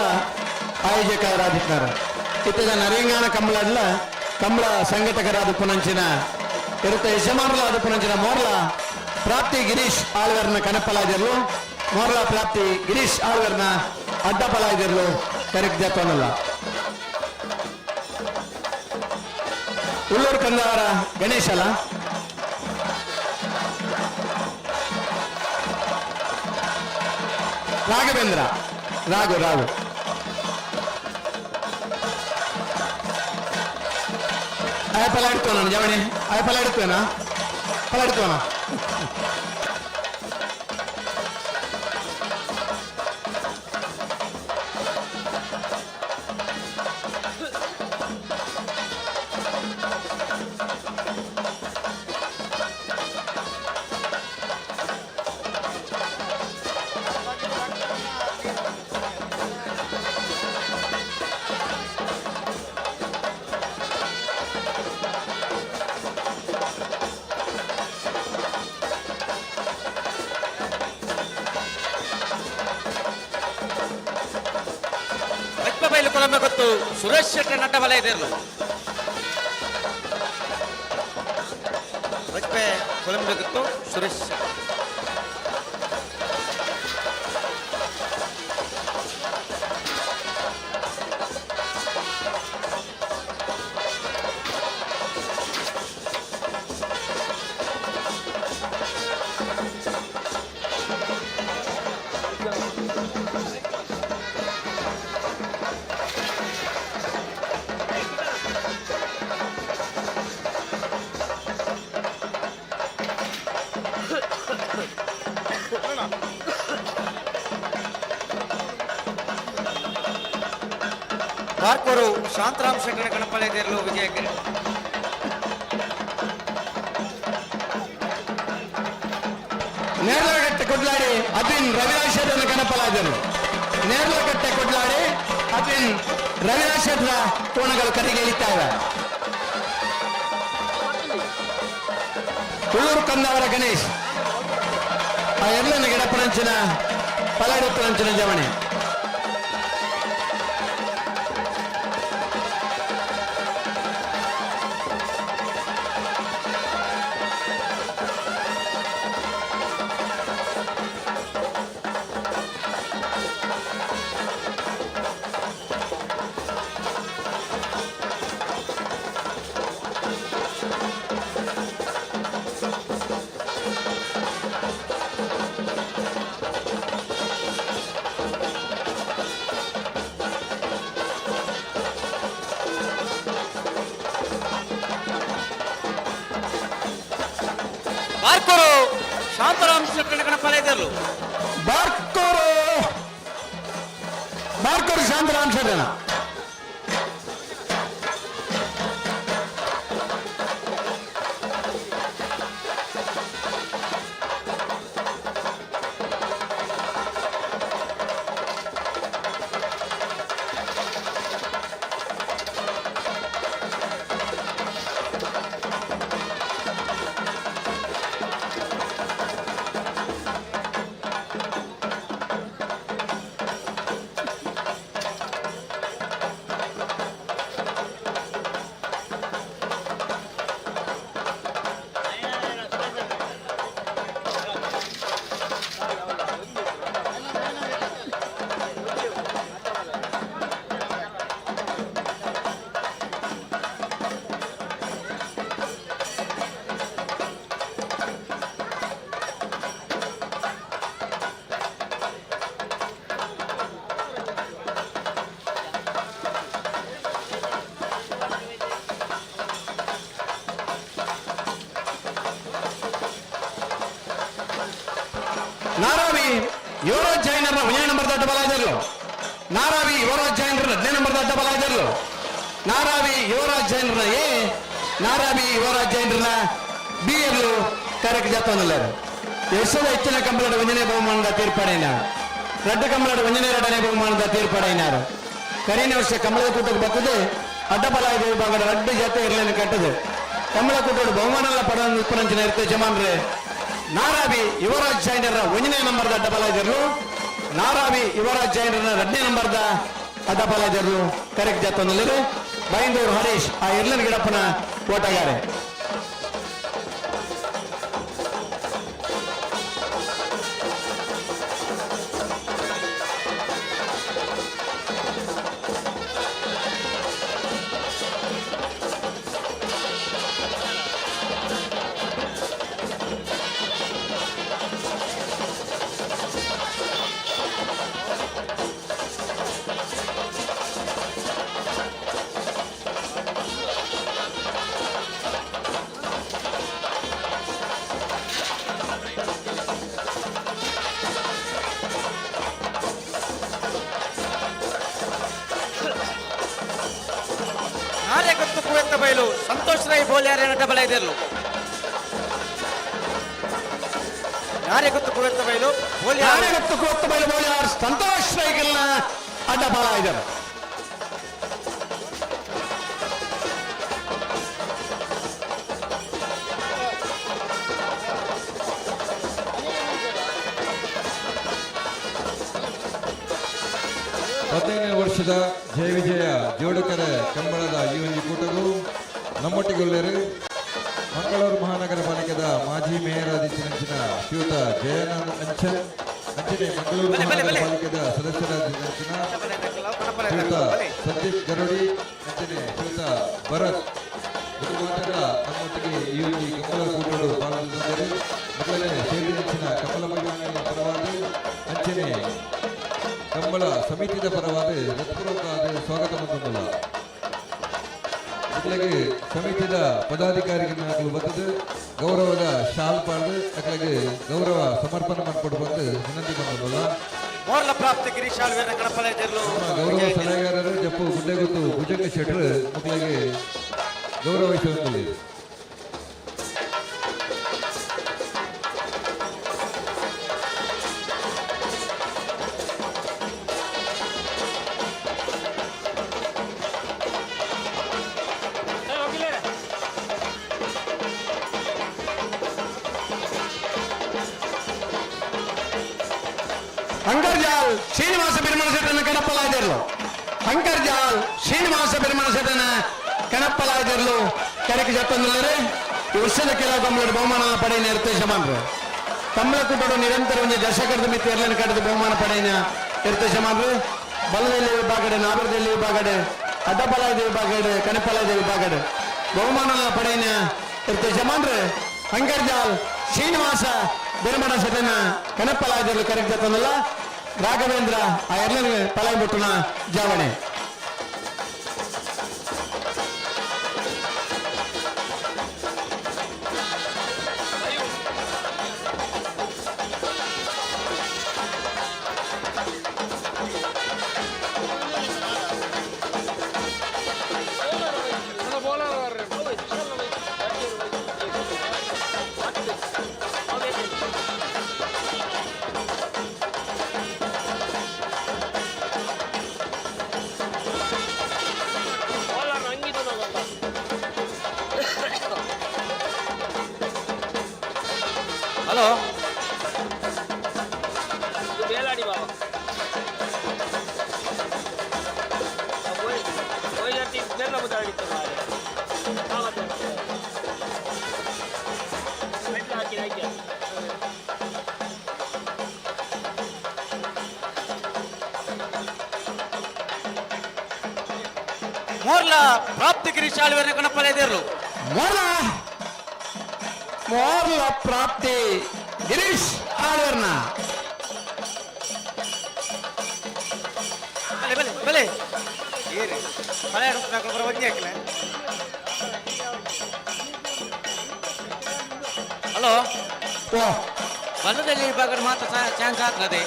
ಆಯೋಜಕರಾದಿದ್ದಾರೆ ಇತ್ತದ ನರೇಂಗಾಣ ಕಂಬಳಡ್ಲ ಕಂಬಳ ಸಂಘಟಕರಾದ ಪುನಂಚಿನ ಇರುತ್ತೆ ಯಜಮಾನರಾದ ಪುನಂಚಿನ ಮೋರ್ಲ ಪ್ರಾಪ್ತಿ ಗಿರೀಶ್ ಆಳ್ವರ್ನ ಕನಪಲಾಯ್ದಿರ್ಲು ಮೋರ್ಲ ಪ್ರಾಪ್ತಿ ಗಿರೀಶ್ ಆಳ್ವರ್ನ ಅಡ್ಡ ಪಲಾಯ್ದಿರ್ಲು ಕರೆಕ್ಟ್ ಜಪ್ಪನಲ್ಲ ಉಳ್ಳೂರು ಕಂದವರ ಗಣೇಶ್ ಅಲ್ಲ ರಾಘವೇಂದ್ರ ರಾಘು ಆಯ ಪಲಾಡ್ತೋಣ ಜವಣಿ ಆಯ ಪಲಾಡ್ತೇನಾ ಪಲಾಡ್ತೋಣ ಕೊಲಂಬೆ ಗೊತ್ತು ಸುರೇಶ್ ಶೆಟ್ಟಿ ನಟ ವಲಯದಿರಲು ಬಜ್ಪೆ ಕೊಲಂಬೆ ಗೊತ್ತು ಸುರೇಶ್ ಶೆಟ್ಟಿ. ಬಾರ್ಕೋರು ಶಾಂತರಾಮ್ ಶೆಟ್ಟರ ಕಣಪಾಳ್ಯದಿರಲು ವಿಜಯ ಕಿರೀಟ. ನೇರ್ಲಗಟ್ಟೆ ಕೊಡ್ಲಾಡಿ ಅದಿನ್ ರವಿರಾಜ್ ಶೆಟ್ಟರ ಕನಪಲಾದರು. ನೇರ್ಲಗಟ್ಟೆ ಕೊಡ್ಲಾಡಿ ಅದಿನ್ ರವಿರಾಜ್ ಶೆಟ್ಟರ ಕೋಣಗಳು ಕರೆಗೆ ಇಳಿತಾವೆ. ಉಳ್ಳೂರು ಕಂದವರ ಗಣೇಶ್ ಆ ಎರಡನ ಗಿಡ ಪರಂಚಿನ ಪಲಾಡಿ ಪರಂಚಿನ ಜವಣೆ. ಬಾರ್ಕೋರು ಶಾಂತರಾಮ್ ಶೆಟ್ಟರ ಕಣಪಾಳ್ಯದಿರಲು ಬಾರ್ಕೋರು ಶಾಂತರಾಮ್ ಶೆಟ್ಟರ ನಾರಾವಿ ಯುವರಾಜ್ ಜೈನರ 17 ನಂಬರ್ ದೊಡ್ಡ ಬಲ ಇದ್ದರು. ನಾರಾವಿ ಯುವರಾಜ್ ಜೈನರ 15 ನಂಬರ್ ದೊಡ್ಡ ಬಲ ಇದ್ದರು. ನಾರಾವಿ ಯುವರಾಜ್ ಜೈನರ ಎ ನಾರಾವಿ ಯುವರಾಜ್ ಜೈನರ ಬಿ ಎಲ್ಲೂ ಕರೆಕ್ಟ್ ಜಾತವನ್ನಲ್ಲರು. ಎಷ್ಟದ ಹೆಚ್ಚಿನ ಕಂಬಳದ 1ನೇ ಬಹುಮಾನದ ತೀರ್ಪಡೆಯಿನಾರು. ರೆಡ್ ಕಂಬಳದ 1ನೇ ಬಹುಮಾನದ ತೀರ್ಪಡೆಯಿನಾರು. ಕರೀನ ವರ್ಷ ಕಂಬಳದ ಕೂಟಕ್ಕೆ ಬರ್ತದೆ ಅಡ್ಡಬಲ ಐದು ವಿಭಾಗದ ರೆಡ್ ಜಾತಿ ಇರಲೇನು ಕಟ್ಟದು ಕಂಬಳ ಕೂಟದ ಬಹುಮಾನ ಪಡ ಪರಂಚಿನ ಇರ್ತದೆ ಜಮಾನ್ರೆ. ನಾರಾವಿ ಯುವರಾಜ್ ಜೈನರ 1ನೇ ನಂಬರ್ದ ಅಡ್ಡಬಲ ಇದ್ದರು. ನಾರಾವಿ ಯುವರಾಜ್ ಜೈನರ 2ನೇ ನಂಬರ್ದ ಅಡ್ಡಬಲ ಇದ್ದರು. ಕರೆಕ್ಟ್ ಜಾತವನ್ನಲ್ಲರು. ಬೈಂದೂರು ಹರೀಶ್ ಆ ಇರ್ಲನ್ ಗಿಡಪ್ಪನ ಓಟಗಾರೆ. ನಾರ್ಯಗೊತ್ತು ಕುವೆತ್ತ ಬಯಲು ಸಂತೋಷ್ ರೈ ಬೋಲ್ಯಾರೆ ನಟಬಲ ಇದ್ದರು. ನಾರ್ಯಗೊತ್ತು ಕುವೆತ್ತ ಬಯಲು ಬೋಲ್ಯಾರ್ ಸಂತೋಷ್ ರೈಗಲ್ನ ಅಡ್ಡಬಲ ಇದ್ದರು. 15ನೇ ವರ್ಷದ ಜಯ ವಿಜಯ ಜೋಡುಕರೆ ಕಂಬಳದ ಈ ಒಂದು ಕೂಟವು ನಮ್ಮೊಟ್ಟಿಗೊಳ್ಳೆರು ಮಂಗಳೂರು ಮಹಾನಗರ ಪಾಲಿಕೆದ ಮಾಜಿ ಮೇಯರ್ ಆದಿತ್ಯನಂಚಿನ ಶ್ರೀಯುತ ಜಯಾನಂದ್ ಅಂಚನ್ ಅಂಚನೆ ಮಂಗಳೂರು ಮಹಾನಗರ ಪಾಲಿಕೆದ ಸದಸ್ಯರಾದಿತ್ಯನಂಚಿನ ಶ್ರೀಯುತ ಸಂದೀಪ್ ಗರುಡಿ ಅಂಚನೆ ಶ್ರೀಯುತ ಭರತ್ ಇದು ಮಾತ್ರ ನಮ್ಮೊಟ್ಟಿಗೆ ಈ ಒಂದು ಕಂಬಳ ಕೂಟಗಳು ಪಾಲ್ಗೊಂಡಿದ್ದಾರೆ. ಮೊದಲನೇ ಸೇರಿದಂಚಿನ ಕಮಲ ಮಹಿಳೆಯ ಪರವಾಗಿ ಅಂಚನೆ ಕಂಬಳ ಸಮಿತಿಯ ಪರವಾದ ಹೃತ್ಪೂರ್ವಕವಾದ ಸ್ವಾಗತ ಮಂದಿಲ್ಲ. ಅಕ್ಲಾಗೆ ಸಮಿತಿಯ ಪದಾಧಿಕಾರಿಗಳು ಬಂದದ್ದು ಗೌರವದ ಶಾಲ್ ಪಾಡ್ದು ಅಕ್ಲಾಗೆ ಗೌರವ ಸಮರ್ಪಣೆ ಮಾಡಿಕೊಡು ಬಂದು ವಿನಂತಿ ಬಂದಲ್ಲ. ಮೋರ್ಲ ಪ್ರಾಪ್ತಿ ಗಿರೀಶಾಲ್ ವೀರ ಕಡಪಲೆ ಗೌರವ ಸಲಹೆಗಾರರು ಜಪ್ಪು ಗುಡ್ಡೆಗುತ್ತು ಭುಜಂಗ ಶೆಟ್ರು ಮಕ್ಕಳಿಗೆ ಗೌರವಿಸುವಂತಿದೆ. ಅಂಕರ್ಜಾಲ್ ಶ್ರೀನಿವಾಸ ಬಿರುಮಣ ಶೆಟ್ಟನ ಕಣಪ್ಪಲಾಯ್ದಿರ್ಲು ಅಂಕರ್ಜಾಲ್ ಶ್ರೀನಿವಾಸ ಬಿರುಮಣ ಶೆಟ್ಟನ ಕಣಪ್ಪಲಾಯ್ದಿರ್ಲು ಕೆರೆಗೆ ಜತ್ತೊಂದಿಲ್ಲರೆ ಈ ವರ್ಷದ ಕೆಲವು ಕಂಬಳ ಬಹುಮಾನ ಪಡೆಯ ನಿರ್ದೇಶಮಾನ್ರು ಕಂಬಳ ಕೂಟರು ನಿರಂತರ ಒಂದು ದಶಕದ ಮಿತಿ ಎರಡನೇ ಕಡೆದ ಬಹುಮಾನ ಪಡೆಯ ನಿರ್ದೇಶಮಾನ್ರು ಬಲದಲ್ಲಿ ವಿಭಾಗಡೆ ನಾಗರದಲ್ಲಿ ವಿಭಾಗಡೆ ಅಡ್ಡಪಲಾಯ್ದ ವಿಭಾಗಡೆ ಕಣಪ್ಪಲಾಯ್ದ ವಿಭಾಗಡೆ ಬಹುಮಾನ ಪಡೆಯ ನಿರ್ದೇಶಮಾನ್ರು ಅಂಕರ್ಜಾಲ್ ಶ್ರೀನಿವಾಸ ಬಿರುಮಣ ಶೆಟ್ಟನ ಕಣಪ್ಪಲಾಯ್ದಿರ್ಲು ಕೆರೆಗೆ ಜತ್ತೊಂದಿಲ್ಲ ರಾಘವೇಂದ್ರ ಆ ಎರಡನೇ ಪಲಾಯ್ ಮುಟ್ಟುನ ಜಾವಣೆ ಹಲೋ ಬೇಲಾಡಿ ಬಾಬಾ ಬೇರೆ ಮುದ್ದಾಡಿತ್ತು ಹಾಕಿ ಹಾಕಿ ಮೋರ್ಲ ಪ್ರಾಪ್ತಿ ಗಿರೀಶಾಲ್ ವೀರ ಕಡಪಲೆ ದೇರ್ಲು ಮೋರ್ಲ ಪ್ರಾಪ್ತಿ ಗಿರೀಶ್ ಆಳ್ವರ್ನ ಬಲೆ ಬಲೆ ಬಲೆ ಏರಿ ಹಳೆ ಬರ ಒಂದೇ ಹಾಕಿಲ್ಲ. ಹಲೋ ಬಲದಲ್ಲಿ ವಿಭಾಗ ಮಾತ್ರ ಚಾನ್ಸ್ ಆಗ್ತದೆ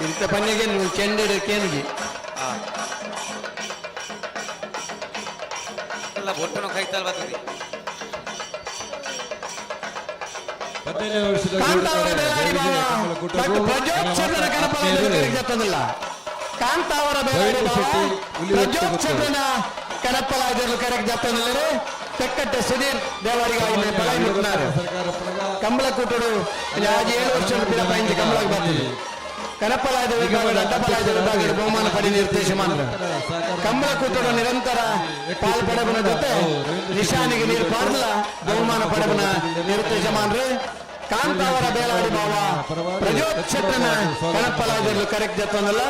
ಇಂಥ ಪನ್ನಿಗೆ ನೀವು ಚೆಂಡೆಡು ಕೇನಿಗೆ ಎಲ್ಲ ಒಟ್ಟನು ಕೈತಲ್ ಬರ್ತದೆ. 15ನೇ ವರ್ಷದ ಕಾಂತಾವರ ಕಡಪ್ಪಲಾಯ್ದಿರ್ಲು ಕೆರೆಗೆ ಜತ್ತೊಂದಿಲ್ಲರೆ ತೆಕ್ಕಟ್ಟೆ ಸುಧೀರ್ ದೇವರಿಗೆ ಪಲಾಯಿ ಮುಟ್ಟಿನಾರು ಕಂಬಳ ಕೂಟರು ಆಜಿ 7 ವರ್ಷ ಪೈಂಜಿ ಕಂಬಳಕ್ಕೆ ಬರ್ತದೆ ಕಡಪ್ಪಲಾಯ್ದ ವಿಭಾಗದ ಅಡ್ಡಪಲಾಯ್ದ ವಿಭಾಗದ ಬಹುಮಾನ ಪಡಿ ನಿರ್ದೇಶಮಾನ್ರು ಕಂಬಳ ಕೂಟರು ನಿರಂತರ ಪಾಲ್ಪಡಬನ ಜೊತೆ ನಿಶಾನಿಗೆ ನೀರು ಪಾರ್ಲ ಬಹುಮಾನ ಪಡಬನ ನಿರ್ದೇಶಮಾನ್ರು ಕಾಂತಾವರ ಬೇಲಾಡಿ ಬಾವ ಪ್ರಜೋಕ್ಷೇತ್ರನ ಕಣಪ್ಪಲಾಯ್ದಿರ್ಲು ಕರೆಕ್ಟ್ ಜತ್ತೊಂದಲ್ಲ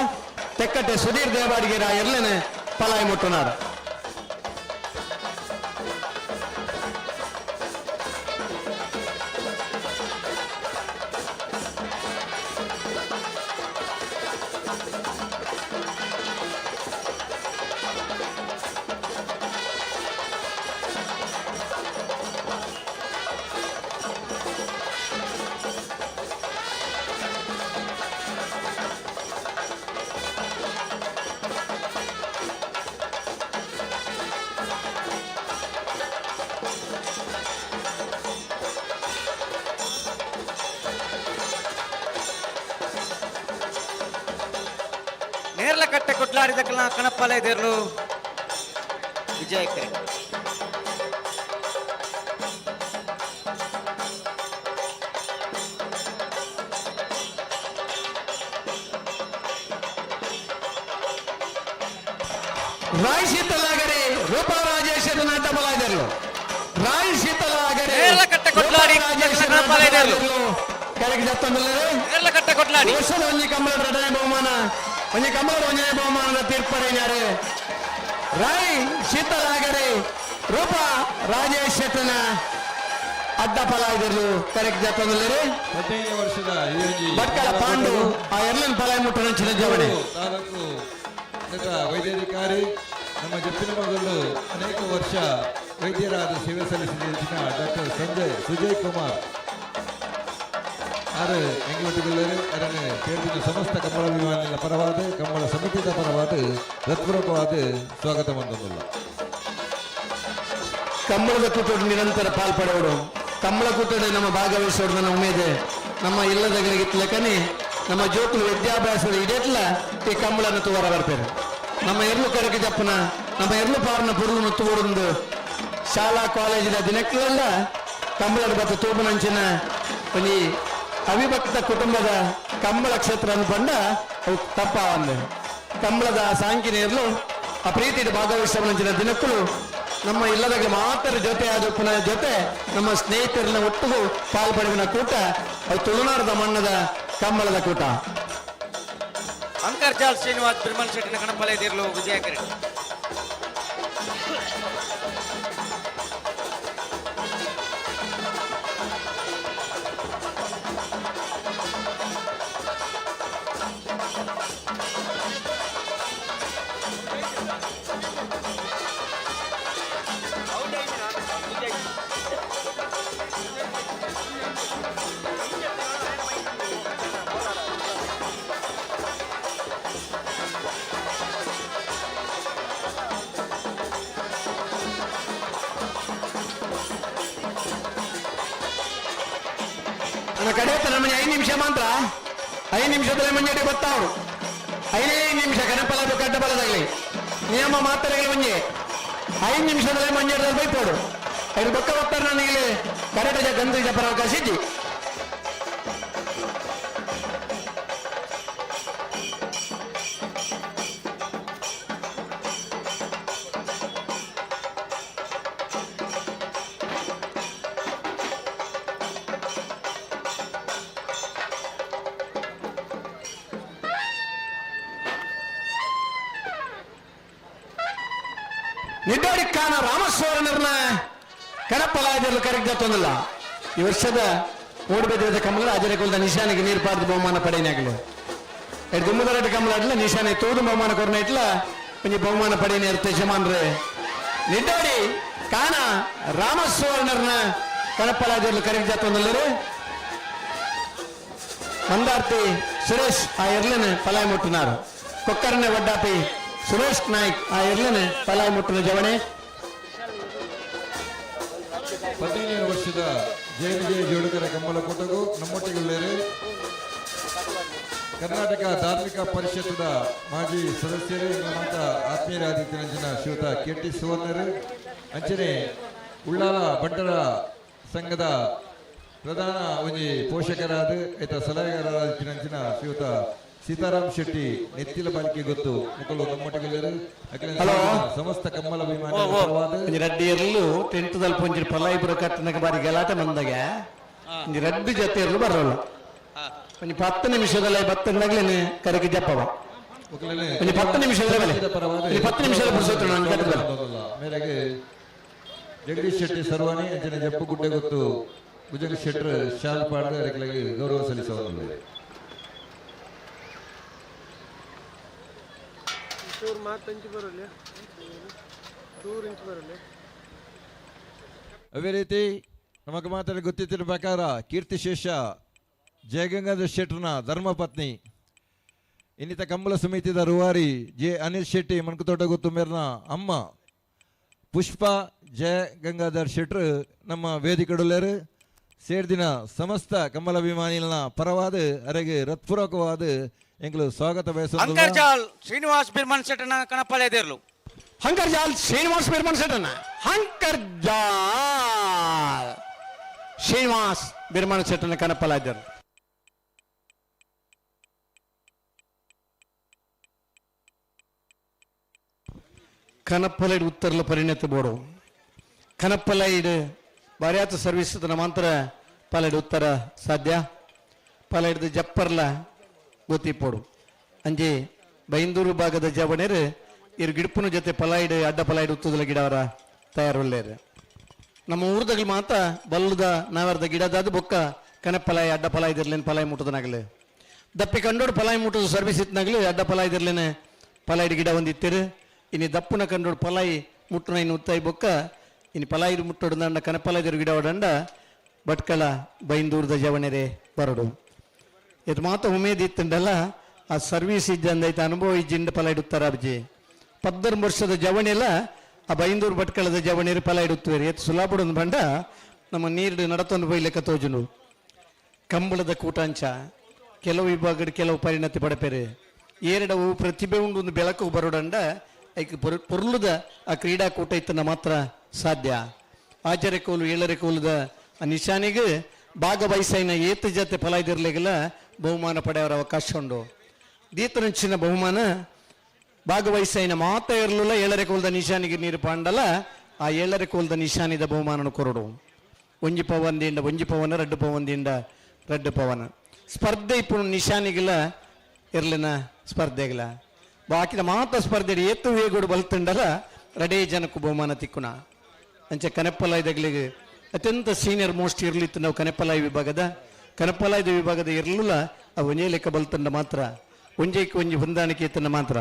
ತೆಕ್ಕಟ್ಟೆ ಸುಧೀರ್ ದೇವಾಡಿಗೆ ಎರಲೇನೆ ಪಲಾಯಿ ಮುಟ್ಟುನಾರು ನೇರ್ಲಕಟ್ಟೆ ಕೊಟ್ಲಾಡಿದ ಕಣಪ್ಪಲೆ ದೇರ್ಲು ವಿಜಯಕರೆ ರಾಯ್ ಶೀತಲಾಗರೆ ರೂಪಾ ರಾಜೇಶ್ ಅಡ್ಡ ಬಲಾಯ್ದರು ರಾಯ್ ಶೀತಲಾಗರೆ ಕಟ್ಟೆ ಕೊಟ್ಲಾಡಿ ಕರೆಗೆ ಜತ್ತೊಂದಿಲ್ಲ ಕಟ್ಟೆ ಕೊಟ್ಲಾಡಿ ವರ್ಷದ ಒಂಜಿ ಕಂಬಳ ಎರಡನೇ ಬಹುಮಾನ ಒಂಜಿ ಕಂಬಳ ಒಂದನೇ ಬಹುಮಾನದ ತೀರ್ಪಡೆಯಾರು ರಾಯ್ ಶೀತಲಾಗರೆ ರೂಪಾ ರಾಜೇಶ್ ಶೆಟ್ಟನ ಅಡ್ಡ ಪಲಾಯ್ದರು ಕರೆಕ್ಟ್ ಜತ್ತೊಂದಿಲ್ಲ 15 ವರ್ಷದ ಈ ಒಂಜಿ ಭಟ್ಕಳ ಪಾಂಡು ಆ ಎರಲನ್ ಪಲಾಯ್ ಮುಟ್ಟನ ಜವಣೆ ತಾಲೂಕು ವೈದ್ಯಾಧಿಕಾರಿ ನಮ್ಮ ಜಪ್ಪಿನ ಮಗಳು ಅನೇಕ ವರ್ಷ ವೈದ್ಯರಾದ ಸೇವೆ ಸಲ್ಲಿಸಿದ ಡಾಕ್ಟರ್ ಸುಜಯ್ ಕುಮಾರ್ ಆರು ಎಂಗ್ಲೊಟ್ಟಿಗೆಲ್ಲರೂ ಅದನ್ನು ಸೇರಿದ ಸಮಸ್ತ ಕಂಬಳ ವಿಮಾನ ಪರವಾದ ಕಂಬಳ ಸಮಿತಿಯ ಪರವಾದ ಹೃತ್ಪೂರ್ವಕವಾದ ಸ್ವಾಗತ ಮಂದಲ್ಲ ಕಂಬಳದ ಕೂಟೋಡು ನಿರಂತರ ಪಾಲ್ಪಡೋಡು ಕಂಬಳ ಕೂಟೋಡು ನಮ್ಮ ಭಾಗವಹಿಸೋಡು ನನ್ನ ಉಮೇದೆ ನಮ್ಮ ಇಲ್ಲದಗಳಿಗಿತ್ತಲಕನೆ ನಮ್ಮ ಜೋಕುಲು ವಿದ್ಯಾಭ್ಯಾಸದ ಇಡೇಟ್ಲ ಈ ಕಂಬಳನ್ನು ತೂವರ ಬರ್ಪೇರು ನಮ್ಮ ಎರ್ಲು ಕರಕೆ ಜಪ್ಪನ ನಮ್ಮ ಎರ್ಲು ಪಾರ್ನ ಪುರುಳನ್ನು ತೂವೊಂದು ಶಾಲಾ ಕಾಲೇಜಿನ ದಿನಕ್ಕೆಲ್ಲ ಕಂಬಳದ ಬತ್ತು ತೂಬನಂಚಿನ ಒಂದು ಅವಿಭಕ್ತ ಕುಟುಂಬದ ಕಂಬಳ ಕ್ಷೇತ್ರ ಅನ್ಕೊಂಡ ಅವು ತಪ್ಪಾವಂದೆ ಕಂಬಳದ ಸಾಂಕಿನ ಎರ್ಲು ಆ ಪ್ರೀತಿಯ ಭಾಗವಹಿಸುವಂಚಿನ ದಿನಕ್ಕೂ ನಮ್ಮ ಇಲ್ಲದಾಗ ಮಾತ್ರ ಜೊತೆ ಆದ ಪುನಃ ಜೊತೆ ನಮ್ಮ ಸ್ನೇಹಿತರನ್ನ ಒಟ್ಟಿಗೂ ಪಾಲ್ಪಡುವಿನ ಕೂಟ ಅದು ತುಳುನಾಡದ ಮಣ್ಣದ ಕಂಬಳದ ಕೂಟ ಅಂಕರ್ಜಾಲ್ ಶ್ರೀನಿವಾಸ್ ಬಿರ್ಮನ್ ಶೆಟ್ಟಿನ ಕಣಪಲೆದಿರ್ಲು ವಿಜಯ ಕಿರೀಟ್ ನನ್ನ ಕಡೆ ನಮಗೆ 5 ನಿಮಿಷ ಮಾತ್ರ 5 ನಿಮಿಷದಲ್ಲಿ ಮುಂಜಾನೆ ಗೊತ್ತಾವರು 5 ನಿಮಿಷ ಕನಪಲ ಕಡ್ಡ ಬಲದಾಗಲಿ ನಿಯಮ ಮಾತ್ರೆಗಳು ಮುಂಜೆ 5 ನಿಮಿಷದಲ್ಲಿ ಮುಂಜಾನೆ ಬೈಪೋಡು ಐದು ಬೊಕ್ಕ ಬರ್ತಾರೆ ನನಗೆ ಕರೆಕ್ಟ್ ಗಂಧ ಜಪರ ಅವಕಾಶ ಇದ್ದಿ ನಿಡ್ಡೋಡಿ ಖಾನ ರಾಮಸ್ವಾರನರನ್ನ ಕಣಪಲಾಯದಲ್ಲಿ ಕರೆಕ್ಟ್ ಜತ್ತೊಂದಿಲ್ಲ ಈ ವರ್ಷದ ಓಡಬೇದ ಕಮಲ ಅಜರಕುಲದ ನಿಶಾನಿಗೆ ನೀರು ಪಾರ್ದು ಬಹುಮಾನ ಪಡೆಯನಾಗಲು ದುಮ್ಮದರಟ ಕಮಲ ಅಡ್ಲ ನಿಶಾನೆ ತೂದು ಬಹುಮಾನ ಕೊರನ ಇಟ್ಲ ಒಂಜಿ ಬಹುಮಾನ ಪಡೆಯನೇ ಇರುತ್ತೆ ಯಜಮಾನ್ರೆ ನಿಡ್ಡೋಡಿ ಖಾನ ರಾಮಸ್ವಾರನರನ್ನ ಕಣಪಲಾಯದಲ್ಲಿ ಕರೆಕ್ಟ್ ಜತ್ತೊಂದಿಲ್ಲರು ಮಂದಾರ್ತಿ ಸುರೇಶ್ ಆ ಎರ್ಲನ ಪಲಾಯ ಮುಟ್ಟಿನಾರು ಕೊಕ್ಕರನೆ ವಡ್ಡಾಪಿ ಸುರೇಶ್ ನಾಯ್ಕ್ ಆ ಎರ್ಲನ ಪಲಾಯ ಮುಟ್ಟಿನ ಜವಣೆ 15 ವರ್ಷದ ಜಯ ಜೋಡುಕರ ಕಂಬಳ ಕೂಟಗೂ ನಮ್ಮೊಟ್ಟಿಗೆಲ್ಲರೂ ಕರ್ನಾಟಕ ಧಾರ್ಮಿಕ ಪರಿಷತ್ತದ ಮಾಜಿ ಸದಸ್ಯರು ಮಾತ ಆತ್ಮೀಯರಾದಿತ್ಯನಂಜನ ಶ್ರೀಯುತ ಕೆಟಿ ಸುವರ್ಣರು ಅಂಚನೆ ಉಳ್ಳಾಲ ಬಂಟರ ಸಂಘದ ಪ್ರಧಾನ ಒಂಜಿ ಪೋಷಕರಾದ ಈತ ಸಲಹೆಗಾರರಾದಿತ್ಯನಂಜನ ಶ್ರೀಯುತ ಸೀತಾರಾಮ್ ಶೆಟ್ಟಿ ನೆತ್ತಿಲ ಬಾಲಿಕೆ ಗೊತ್ತು ಮಕ್ಕಳು ನಮ್ಮೊಟ್ಟಿಗೆಲ್ಲರೂ ಸಮಸ್ತ ಕಮ್ಮಲ ಅಭಿಮಾನಿ ರಡ್ಡಿಯರ್ಲು ಟೆಂಟ್ದಲ್ಲಿ ಪೊಂಜಿ ಪಲಾಯಿಪುರ ಕಟ್ಟನಕ್ಕೆ ಬಾರಿ ಗಲಾಟೆ ಬಂದಾಗ ಒಂಜಿ ರಡ್ಡು ಜೊತೆಯರ್ಲು ಬರೋಲ್ಲ ಒಂಜಿ 10 ನಿಮಿಷದಲ್ಲಿ ಬತ್ತಂದಾಗ್ಲೇನೆ ಕರೆಗೆ ಜಪ್ಪವ ಒಂಜಿ 10 ನಿಮಿಷದಲ್ಲಿ 10 ನಿಮಿಷದ ಪುರುಸೋತ್ರ ನಾನು ಕಟ್ಟದ ಮೇರೆಗೆ ಜಗದೀಶ್ ಶೆಟ್ಟಿ ಸರ್ವಾಣಿ ಅಂಚನೆ ಜಪ್ಪು ಗುಡ್ಡೆ ಗೊತ್ತು ಭುಜಂಗ ಶೆಟ್ರ್ ಶಾಲ್ ಪಾಡ್ದು ಅದಕ್ಕೆ ಗೌರವ ಸಲ್ಲಿಸೋದಿಲ್ಲ ಅದೇ ರೀತಿ ನಮಗೆ ಮಾತ್ರ ಗೊತ್ತಿದ್ದ ಪ್ರಕಾರ ಕೀರ್ತಿಶೇಷ ಜಯಗಂಗಾಧರ್ ಶೆಟ್ರನ ಧರ್ಮಪತ್ನಿ ಇನ್ನಿತ ಕಂಬಳ ಸಮಿತಿದ ರೂವಾರಿ ಜೆ ಅನಿಲ್ ಶೆಟ್ಟಿ ಮಣಕತೋಟ ಗೊತ್ತು ಮೇರ್ನ ಅಮ್ಮ ಪುಷ್ಪ ಜಯಗಂಗಾಧರ್ ಶೆಟ್ರು ನಮ್ಮ ವೇದಿಕೆಡುಲ್ಲರು ಸೇರ್ದಿನ ಸಮಸ್ತ ಕಂಬಲಾಭಿಮಾನಿಗಳ ಪರವಾದ ಅರೆಗೆ ಹೃತ್ಪೂರ್ವಕವಾದ ಎಂಗ್ಲು ಸ್ವಾಗತ ಬಯಸೋದು ಅಂಕರ್ಜಾಲ್ ಶ್ರೀನಿವಾಸ್ ಬಿರ್ಮನ್ ಶೆಟ್ಟನ ಕಣಪಲೆದಿರ್ಲು ಹಂಕರ್ಜಾಲ್ ಶ್ರೀನಿವಾಸ್ ಬಿರ್ಮನ್ ಶೆಟ್ಟನ ಹಂಕರ್ಜಾಲ್ ಶ್ರೀನಿವಾಸ್ ಬಿರ್ಮನ್ ಶೆಟ್ಟನ ಕಣಪಲಾಯ್ದರು ಕನಪ್ಪಲೈಡ್ ಉತ್ತರ್ಲ ಪರಿಣತಿ ಬೋಡು ಕನಪ್ಪಲೈಡ್ ಬಾರ್ಯಾತ ಸರ್ವಿಸ್ ಮಾತ್ರ ಪಲೈಡ್ ಉತ್ತರ ಸಾಧ್ಯ ಪಲೈಡ್ದು ಜಪ್ಪರ್ಲ ಗೊತ್ತಿಪ್ಪೋಡು ಅಂಜಿ ಬೈಂದೂರು ಭಾಗದ ಜವಣರು ಇರು ಗಿಡಪುನ ಜೊತೆ ಪಲೈಡ್ ಅಡ್ಡ ಪಲೈಡ್ ಉತ್ತದಲ ಗಿಡ ಅವರ ತಯಾರೊಳ್ಳೇರು ನಮ್ಮ ಊರ್ದಾಗ ಮಾತ ಬಲ್ಲದ ನಾವರ್ದ ಗಿಡದಾದ ಬೊಕ್ಕ ಕನಪ್ಪಲಾಯಿ ಅಡ್ಡ ಪಲಾಯ್ ಇದಿರ್ಲೇನು ಪಲಾಯ್ ಮುಟ್ಟದನಾಗಲಿ ದಪ್ಪಿ ಕಂಡೋಡು ಪಲಾಯ್ ಮುಟ್ಟದು ಸರ್ವಿಸ್ ಇತ್ತನಾಗಲಿ ಅಡ್ಡ ಪಲಾಯ್ ಇದಿರ್ಲೇನೆ ಪಲಾಯ್ಡ್ ಗಿಡ ಒಂದಿತ್ತಿರು ಇನ್ನು ದಪ್ಪನ ಕಂಡೋಡು ಪಲಾಯಿ ಮುಟ್ಟನ ಇನ್ನು ಉತ್ತಾಯಿ ಬೊಕ್ಕ ಇನ್ನು ಪಲಾಯ್ ಮುಟ್ಟೋಡು ದಂಡ ಕನಪಲಾಯ್ದಿರು ಗಿಡ ಹೊಡಂಡ ಭಟ್ಕಳ ಬೈಂದೂರದ ಜವಣರೇ ಬರಡು ಇದು ಮಾತ ಉಮೇದ್ ಇತ್ತಂಡಲ್ಲ ಆ ಸರ್ವಿಸ್ ಇದ್ದಂದೈತೆ ಅನುಭವ ಇಜ್ಜಿಂದ ಫಲ ಇಡುತ್ತಾರೆ ಅಬ್ಜಿ 14 ವರ್ಷದ ಜವಣೆಲ್ಲ ಆ ಬೈಂದೂರು ಭಟ್ಕಳದ ಜವಣೆರು ಫಲ ಇಡುತ್ತೇವೆ ಎತ್ತು ಸುಲಾಪುಡೊಂದು ಬಂಡ ನಮ್ಮ ನೀರು ನಡತೊಂದು ಬೈಲೆಕ್ಕ ತೋಜುನು ಕಂಬಳದ ಕೂಟಾಂಚ ಕೆಲವು ವಿಭಾಗದ ಕೆಲವು ಪರಿಣತಿ ಪಡಪೇರೆ ಎರಡವು ಪ್ರತಿಭೆ ಉಂಡು ಒಂದು ಬೆಳಕು ಬರೋಡಂಡ ಐಕೆ ಪೊರ್ಲುದ ಆ ಕ್ರೀಡಾಕೂಟ ಇತ್ತನ ಮಾತ್ರ ಸಾಧ್ಯ ಆಚಾರ್ಯ ಕೋಲು ಏಳರೆ ಕೋಲದ ಆ ನಿಶಾನಿಗೆ ಭಾಗವಹಿಸೈನ ಏತು ಜೊತೆ ಫಲ ಇದಿರ್ಲಿಗೆಲ್ಲ ಬಹುಮಾನ ಪಡೆಯವರ ಅವಕಾಶ ಉಂಡು ದೀತರಂಚಿನ ಬಹುಮಾನ ಭಾಗವಹಿಸೈನ ಮಾತ ಇರಲಿಲ್ಲ ಏಳರೆ ಕೋಲದ ನಿಶಾನಿಗೆ ನೀರು ಪಾಂಡಲ್ಲ ಆ ಏಳರೆ ಕೋಲದ ನಿಶಾನಿದ ಬಹುಮಾನ ಕೊರಡು ಒಂಜಿ ಪವನ್ದಿಂದ ಒಂಜಿ ಪವನ ರಡ್ಡು ಪವನ್ದಿಂದ ರಡ್ಡು ಪವನ ಸ್ಪರ್ಧೆ ఇప్పుడు ನಿಶಾನಿಗಿಲ್ಲ ಇರ್ಲಿನ ಸ್ಪರ್ಧೆಗಿಲ್ಲ ಬಾಕಿದ ಮಾತ ಸ್ಪರ್ಧೆ ಏತು ವೇಗೋಡು ಬಲ್ತಂಡಲ್ಲ ರಡೇ ಜನಕ್ಕೂ ಬಹುಮಾನ ತಿಕ್ಕುನ ಅಂಚೆ ಕನೆಪ್ಪಲಾಯ್ದಗಳಿಗೆ ಅತ್ಯಂತ ಸೀನಿಯರ್ ಮೋಸ್ಟ್ ಇರ್ಲಿತ್ತು ನಾವು ಕನೆಪ್ಪಲಾಯಿ ವಿಭಾಗದ ಇರಲಿಲ್ಲ ಆ ಒಂಜೇ ಲೆಕ್ಕ ಬಲ್ತಂಡ ಮಾತ್ರ ಒಂಜೇಕ್ಕೆ ಒಂಜಿ ಹೊಂದಾಣಿಕೆ ಇತ್ತಂಡ ಮಾತ್ರ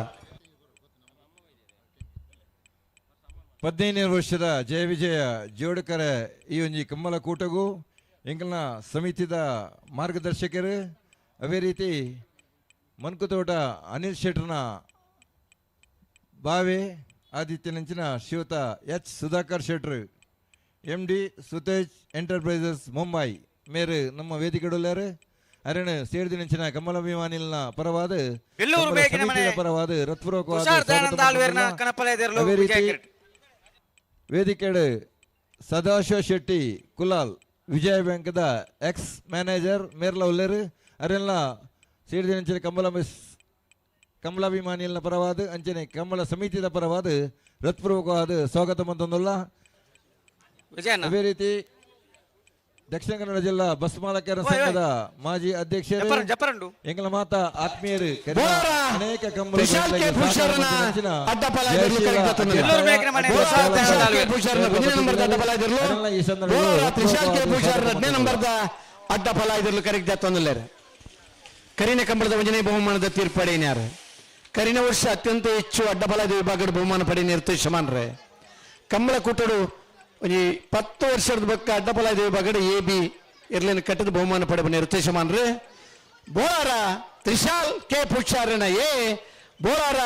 15 ವರ್ಷದ ಜಯ ವಿಜಯ ಜೋಡಕರ ಈ ಒಂಜಿ ಕಮ್ಮಲ ಕೂಟಗೂ ಎಂಕಲ್ನ ಸಮಿತಿದ ಮಾರ್ಗದರ್ಶಕರು ಅವೇ ರೀತಿ ಮನ್ಕುತೋಟ ಅನಿಲ್ ಶೆಟ್ರನ ಬಾವೆ ಆದಿತ್ಯನಂಚಿನ ಶ್ರೀಯುತ ಎಚ್ ಸುಧಾಕರ್ ಶೆಟ್ರು MD ಸುತೇಜ್ ಎಂಟರ್ಪ್ರೈಸಸ್ ಮುಂಬೈ ಮೇರು ನಮ್ಮ ವೇದಿಕೆಡುಲ್ಲಾರು ಅರಣ ಸೇರ್ದಿನಂಚಿನ ಕಮಲಾಭಿಮಾನಿಲ್ನ ಪರವಾದ ಪರವಾದ ಹೃತ್ಪೂರ್ವಕವಾದ ವೇದಿಕೆಡು ಸದಾಶಿವ ಶೆಟ್ಟಿ ಕುಲಾಲ್ ವಿಜಯ ಬ್ಯಾಂಕ್ದ ಎಕ್ಸ್ ಮ್ಯಾನೇಜರ್ ಮೇರ್ಲ ಉಲ್ಲೇರು ಅರೆಲ್ಲ ಸೇರಿದಿನಂಚಿನ ಕಮಲಾಭಿಮಾನಿಲ್ನ ಪರವಾದ ಅಂಚನೆ ಕಮಲ ಸಮಿತಿದ ಪರವಾದ ಹೃತ್ಪೂರ್ವಕವಾದ ಸ್ವಾಗತ ಮಂತೊಂದುಲ್ಲ ಅದೇ ರೀತಿ ದಕ್ಷಿಣ ಕನ್ನಡ ಜಿಲ್ಲಾ ಬಸ್ ಮಾಲಕರ ಸಂಘದ ಮಾಜಿ ಅಧ್ಯಕ್ಷರು ಎಂಗಳ ಮಾತ ಆತ್ಮೀಯರು ಅನೇಕ ಈ ಅಡ್ಡ ಫಲ ಇದ್ರಲು ಕರೆಕ್ಟ್ ತೊಂದಲೇರು ಕರಿನ ಕಂಬಳದ ವಂಜನೆ ಬಹುಮಾನದ ತೀರ್ಪಡೆಯಾರು ಕರಿನ ವರ್ಷ ಅತ್ಯಂತ ಹೆಚ್ಚು ಅಡ್ಡ ಫಲದ ವಿಭಾಗದ ಬಹುಮಾನ ಪಡೆ ನಿರ್ದೇಶಮಾನ್ರೆ ಕಂಬಳ ಕೂಟಡು ಒಂಜಿ 10 ವರ್ಷದ ಬಕ್ಕ ಅಡ್ಡಪಲ ವಿಭಾಗದ AB ಇರ್ಲಿನ ಕಟ್ಟದ ಬಹುಮಾನ ಪಡೆ ನಿರ್ದೇಶಮಾನ್ರೆ ಬೋರಾರ ತ್ರಿಶಾಲ್ ಕೆ ಪುಚಾರನ ಎ ಬೋರಾರ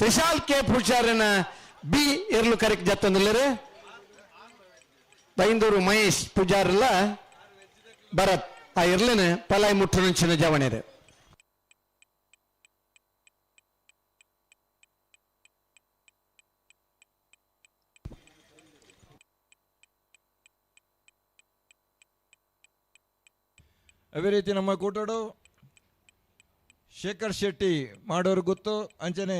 ತ್ರಿಶಾಲ್ ಕೆ ಪುಚಾರನ ಬಿ ಇರ್ಲು ಕರೆಕ್ಟ್ ಜತ್ತಂದಿಲ್ಲರೆ ಬೈಂದೂರು ಮಹೇಶ್ ಪೂಜಾರಲ್ಲ ಭರತ್ ಆ ಇರ್ಲಿನ ಪಲಾಯಿ ಮುಟ್ಟುನಂಚಿನ ಜವಣೆರೆ ಅದೇ ರೀತಿ ನಮ್ಮ ಕೂಟೋಡು ಶೇಖರ್ ಶೆಟ್ಟಿ ಮಾಡೋರು ಗೊತ್ತು ಅಂಚನೆ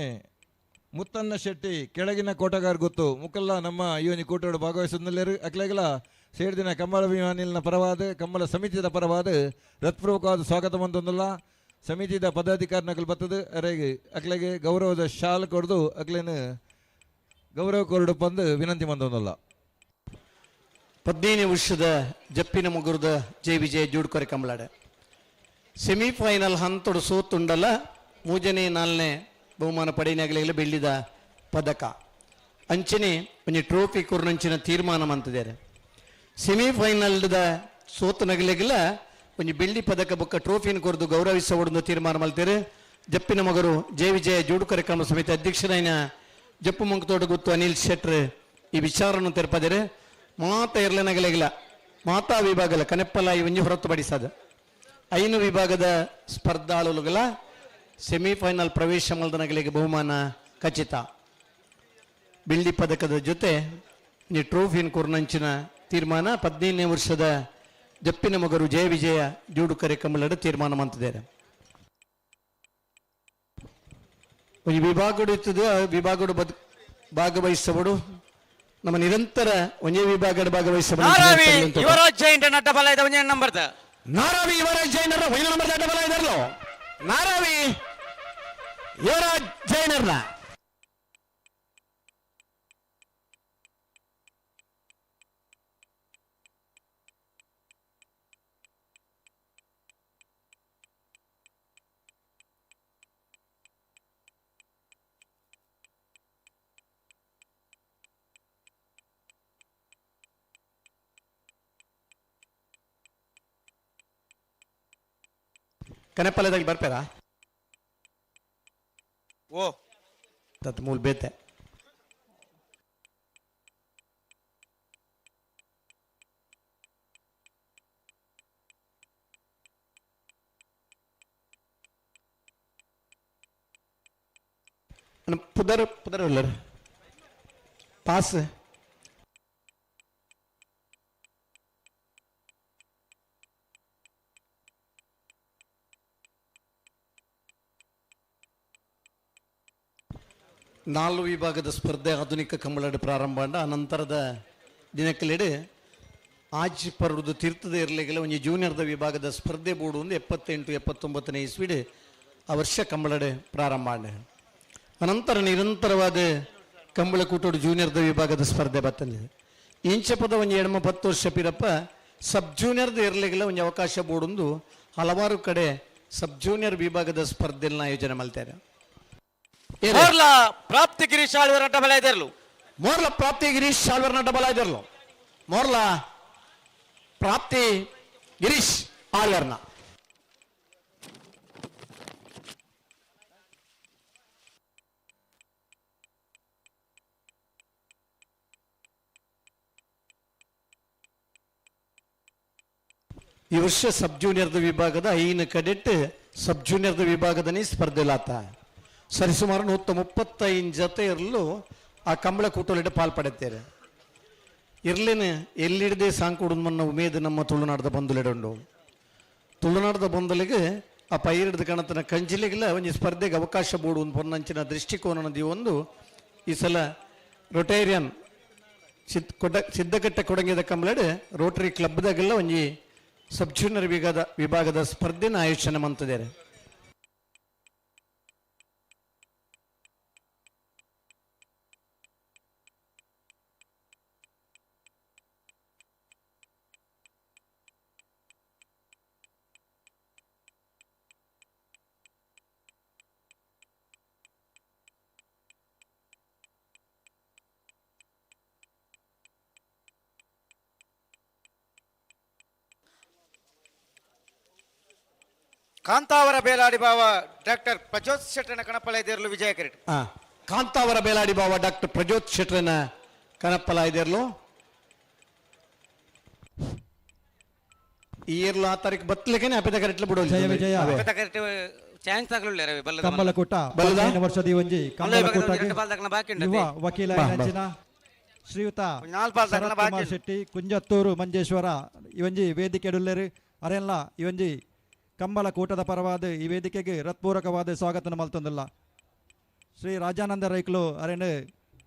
ಮುತ್ತನ್ನ ಶೆಟ್ಟಿ ಕೆಳಗಿನ ಕೋಟಗಾರ ಗೊತ್ತು ಮುಕ್ಕಲ್ಲ ನಮ್ಮ ಇವನಿ ಕೂಟೋಡು ಭಾಗವಹಿಸಿದ್ನಲ್ಲೇರು ಅಕ್ಲೆಗಲ ಸೇರಿದಿನ ಕಮಲಾಭಿಮಾನಿಲ್ನ ಪರವಾದ ಕಮಲ ಸಮಿತಿದ ಪರವಾದ ಹೃತ್ಪೂರ್ವಕವಾದ ಸ್ವಾಗತ ಮಂತೊಂದಲ್ಲ ಸಮಿತಿದ ಪದಾಧಿಕಾರಿನಗಳು ಬರ್ತದೆ ಅರೆಗೆ ಅಕ್ಲೆಗೆ ಗೌರವದ ಶಾಲ್ ಕೊಡ್ದು ಅಕ್ಲೇನು ಗೌರವ ಕೊರಡು ಬಂದು ವಿನಂತಿ ಮಂತೊಂದಲ್ಲ 15 ವರ್ಷದ ಜಪ್ಪಿನ ಮುಗುರದ ಜೈ ವಿಜಯ ಜೂಡ್ಕೊರೆ ಕಂಬಳಾಡ ಸೆಮಿಫೈನಲ್ ಹಂತೋಡು ಸೋತುಂಡಲ್ಲ 3ನೇ 4ನೇ ಬಹುಮಾನ ಪಡೆಯನಾಗಲಿಲ್ಲ ಬೆಳ್ಳಿದ ಪದಕ ಅಂಚನೆ ಒಂದು ಟ್ರೋಫಿ ಕೊರ್ನಂಚಿನ ತೀರ್ಮಾನ ಮಂತಿದ್ದಾರೆ ಸೆಮಿಫೈನಲ್ದ ಸೋತು ನಗಲಿಗಿಲ್ಲ ಒಂದು ಬೆಳ್ಳಿ ಪದಕ ಬೊಕ್ಕ ಟ್ರೋಫಿನ ಕೊರ್ದು ಗೌರವಿಸೋಡು ತೀರ್ಮಾನ ಮಲ್ತೇರು ಜಪ್ಪಿನ ಮಗರು ಜೈ ವಿಜಯ ಜೂಡ್ಕೊರೆ ಕಂಬಳ ಸಮಿತಿ ಅಧ್ಯಕ್ಷರಾಯನ ಜಪ್ಪು ಮಂಕತೋಡು ಗೊತ್ತು ಅನಿಲ್ ಶೆಟ್ರ್ ಈ ವಿಚಾರವನ್ನು ತೆರಪದರೆ ಮಾತ ಇರ್ಲನಗಲಿಲ್ಲ ಮಾತಾ ವಿಭಾಗದ ಕನೆಪ್ಪಲಾಯಿ ಒಂಜಿ ಹೊರತುಪಡಿಸದ 5 ವಿಭಾಗದ ಸ್ಪರ್ಧಾಳುಗಳ ಸೆಮಿಫೈನಲ್ ಪ್ರವೇಶ ಮಲ್ದನಗಳಿಗೆ ಬಹುಮಾನ ಖಚಿತ ಬೆಳ್ಳಿ ಪದಕದ ಜೊತೆ ಟ್ರೋಫಿನ್ ಕೊರ್ನಂಚಿನ ತೀರ್ಮಾನ 15ನೇ ವರ್ಷದ ಜಪ್ಪಿನ ಮಗರು ಜಯ ವಿಜಯ ಜೂಡುಕರೆ ಕಮಲಡ ತೀರ್ಮಾನ ಮಂತಿದ್ದಾರೆ ಒಂದು ವಿಭಾಗಡು ಇರ್ತದೆ ವಿಭಾಗಡು ಭಾಗವಹಿಸಬಹುದು ನಮ್ಮ ನಿರಂತರ ಒಂಜೆ ವಿಭಾಗದ ನಾರಾವಿ ಭಾಗವಹಿಸಬಹುದು ಯುವರಾಜ್ ಜೈಂಟ್ ನಟ್ಟ ಬಲ ಇದೆ ಒಂದೇ ನಂಬರ್ ನಾರಾವಿ ಯುವರಾಜ್ ಜೈನರ ಒಂದೇ ನಂಬರ್ ಅಡ್ಡ ಬಲ ಇದರಲ್ಲ ನಾರಾವಿ ಯುವರಾಜ್ ಜೈನರ್ನ ಕನೆಪಲ್ಲದಾಗ ಬರ್ಪೇರಾ ಓ ತತ್ ಮೂಲ ಬೇತೆ ಪುದರ್ ಉಲ್ಲರ್ ಪಾಸ್ ನಾಲ್ಕು ವಿಭಾಗದ ಸ್ಪರ್ಧೆ ಆಧುನಿಕ ಕಂಬಳದ ಪ್ರಾರಂಭ ಅಂಡ ಅನಂತರದ ದಿನಕ್ಕಲೆಡೆ ಆಚೆ ಪರ್ವದ ತೀರ್ಥದ ಇರಲಿಗೆಲ್ಲ ಒಂದು ಜೂನಿಯರ್ದ ವಿಭಾಗದ ಸ್ಪರ್ಧೆ ಬೋರ್ಡು ಒಂದು 78-79 ಇಸ್ವಿಡ್ ಆ ವರ್ಷ ಕಂಬಳಡೆ ಪ್ರಾರಂಭ ಅಂಡ ಅನಂತರ ನಿರಂತರವಾದ ಕಂಬಳ ಕೂಟೋಡು ಜೂನಿಯರ್ದ ವಿಭಾಗದ ಸ್ಪರ್ಧೆ ಬರ್ತಂದಿದೆ ಇಂಚಪದ ಒಂದು 10 ವರ್ಷ ಪಿರಪ್ಪ ಸಬ್ ಜೂನಿಯರ್ದ ಇರಲಿಗೆಲ್ಲ ಒಂದು ಅವಕಾಶ ಬೋರ್ಡೊಂದು ಹಲವಾರು ಕಡೆ ಸಬ್ ಜೂನಿಯರ್ ವಿಭಾಗದ ಸ್ಪರ್ಧೆಯನ್ನು ಆಯೋಜನೆ ಮಾಡ್ತಾರೆ ಮೋರ್ಲ ಪ್ರಾಪ್ತಿ ಗಿರೀಶ್ ಆಳ್ವರ್ ನಟ ಬಲ ಇದಿರ್ಲು ಮೋರ್ಲ ಪ್ರಾಪ್ತಿ ಗಿರೀಶ್ ಆಳ್ವರ್ ನಟ ಬಲ ಇದಿರ್ಲು ಮೋರ್ಲ ಪ್ರಾಪ್ತಿ ಗಿರೀಶ್ ಆಳ್ವರ್ನ ಈ ವರ್ಷ ಸಬ್ ಜೂನಿಯರ್ದ ವಿಭಾಗದ 5 ಕೆಡೆಟ್ ಸಬ್ ಜೂನಿಯರ್ದ ವಿಭಾಗದಲ್ಲಿ ಸ್ಪರ್ಧೆಲಾತ ಸರಿಸುಮಾರು 135 ಜೊತೆ ಇರಲು ಆ ಕಂಬಳ ಕೂಟಲಿಡ ಪಾಲ್ಪಡುತ್ತಾರೆ ಇರ್ಲೇನೆ ಎಲ್ಲಿಡದೆ ಸಾಂಕೂಡು ಮನ್ನ ಉಮೇದು ನಮ್ಮ ತುಳುನಾಡದ ಬಂಧುಲಿಡುಂಡು ತುಳುನಾಡದ ಬಂಧುಲಿಗೆ ಆ ಪೈರಿಡ್ದ ಕಣತನ ಕಂಜಿಲಿಗೆಲ್ಲ ಒಂದು ಸ್ಪರ್ಧೆಗೆ ಅವಕಾಶ ಬೋಡು ಒಂದು ಪೊನ್ನಂಚಿನ ದೃಷ್ಟಿಕೋನದಿ ಒಂದು ಈ ಸಲ ರೊಟೇರಿಯನ್ ಸಿದ್ದಕಟ್ಟೆ ಕೊಡಂಗಿದ ಕಂಬಳಡೆ ರೋಟರಿ ಕ್ಲಬ್ದಾಗೆಲ್ಲ ಒಂದು ಸಬ್ ಜೂನಿಯರ್ ವಿಭಾಗದ ಸ್ಪರ್ಧೆನ ಆಯೋಜನೆ ಮಾಡ್ತಿದ್ದಾರೆ ಕಾಂತಾವರ ಬೇಲಾಡಿ ಬಾವ ಡಾಕ್ಟರ್ ಪ್ರಜೋತ್ ಶೆಟ್ಟನ ಕಣಪಳ ಇದಿರ್ಲು ವಿಜಯ ಕಿರೀಟ್ ಕಾಂತಾವರ ಬೇಲಾಡಿ ಬಾವ ಡಾಕ್ಟರ್ ಪ್ರಜೋತ್ ಶೆಟ್ಟರನ ಕನಪ್ಪಲ ಇದಿರ್ಲು ಈ ಇರ್ಲು ಆ ತಾರೀಕು ಬತ್ತಲಿಕ್ಕೆ ಅಪಿತ ಕರೆಕ್ಟ್ ಬಿಡೋದು ಚಾನ್ಸ್ ತಗೊಳ್ಳಿ ಕಂಬಲಕೂಟ ಬಲದ ವರ್ಷದ ಒಂಜಿ ಕಂಬಲಕೂಟಗೆ ಯುವ ವಕೀಲ ನಂಚಿನ ಶ್ರೀಯುತ ಶರತ್ ಕುಮಾರ್ ಶೆಟ್ಟಿ ಕುಂಜತ್ತೂರು ಮಂಜೇಶ್ವರ ಇವಂಜಿ ವೇದಿಕೆ ಎಡುಲ್ಲೇರು ಅರೆಲ್ಲ ಇವಂಜಿ ಕಂಬಳ ಕೂಟದ ಪರವಾದ ಈ ವೇದಿಕೆಗೆ ಹೃತ್ಪೂರ್ವಕವಾದ ಸ್ವಾಗತ ಮಲ್ತೊಂದಿಲ್ಲ ಶ್ರೀ ರಾಜಾನಂದ ರೈಕ್ಲು ಅರೆಂಡು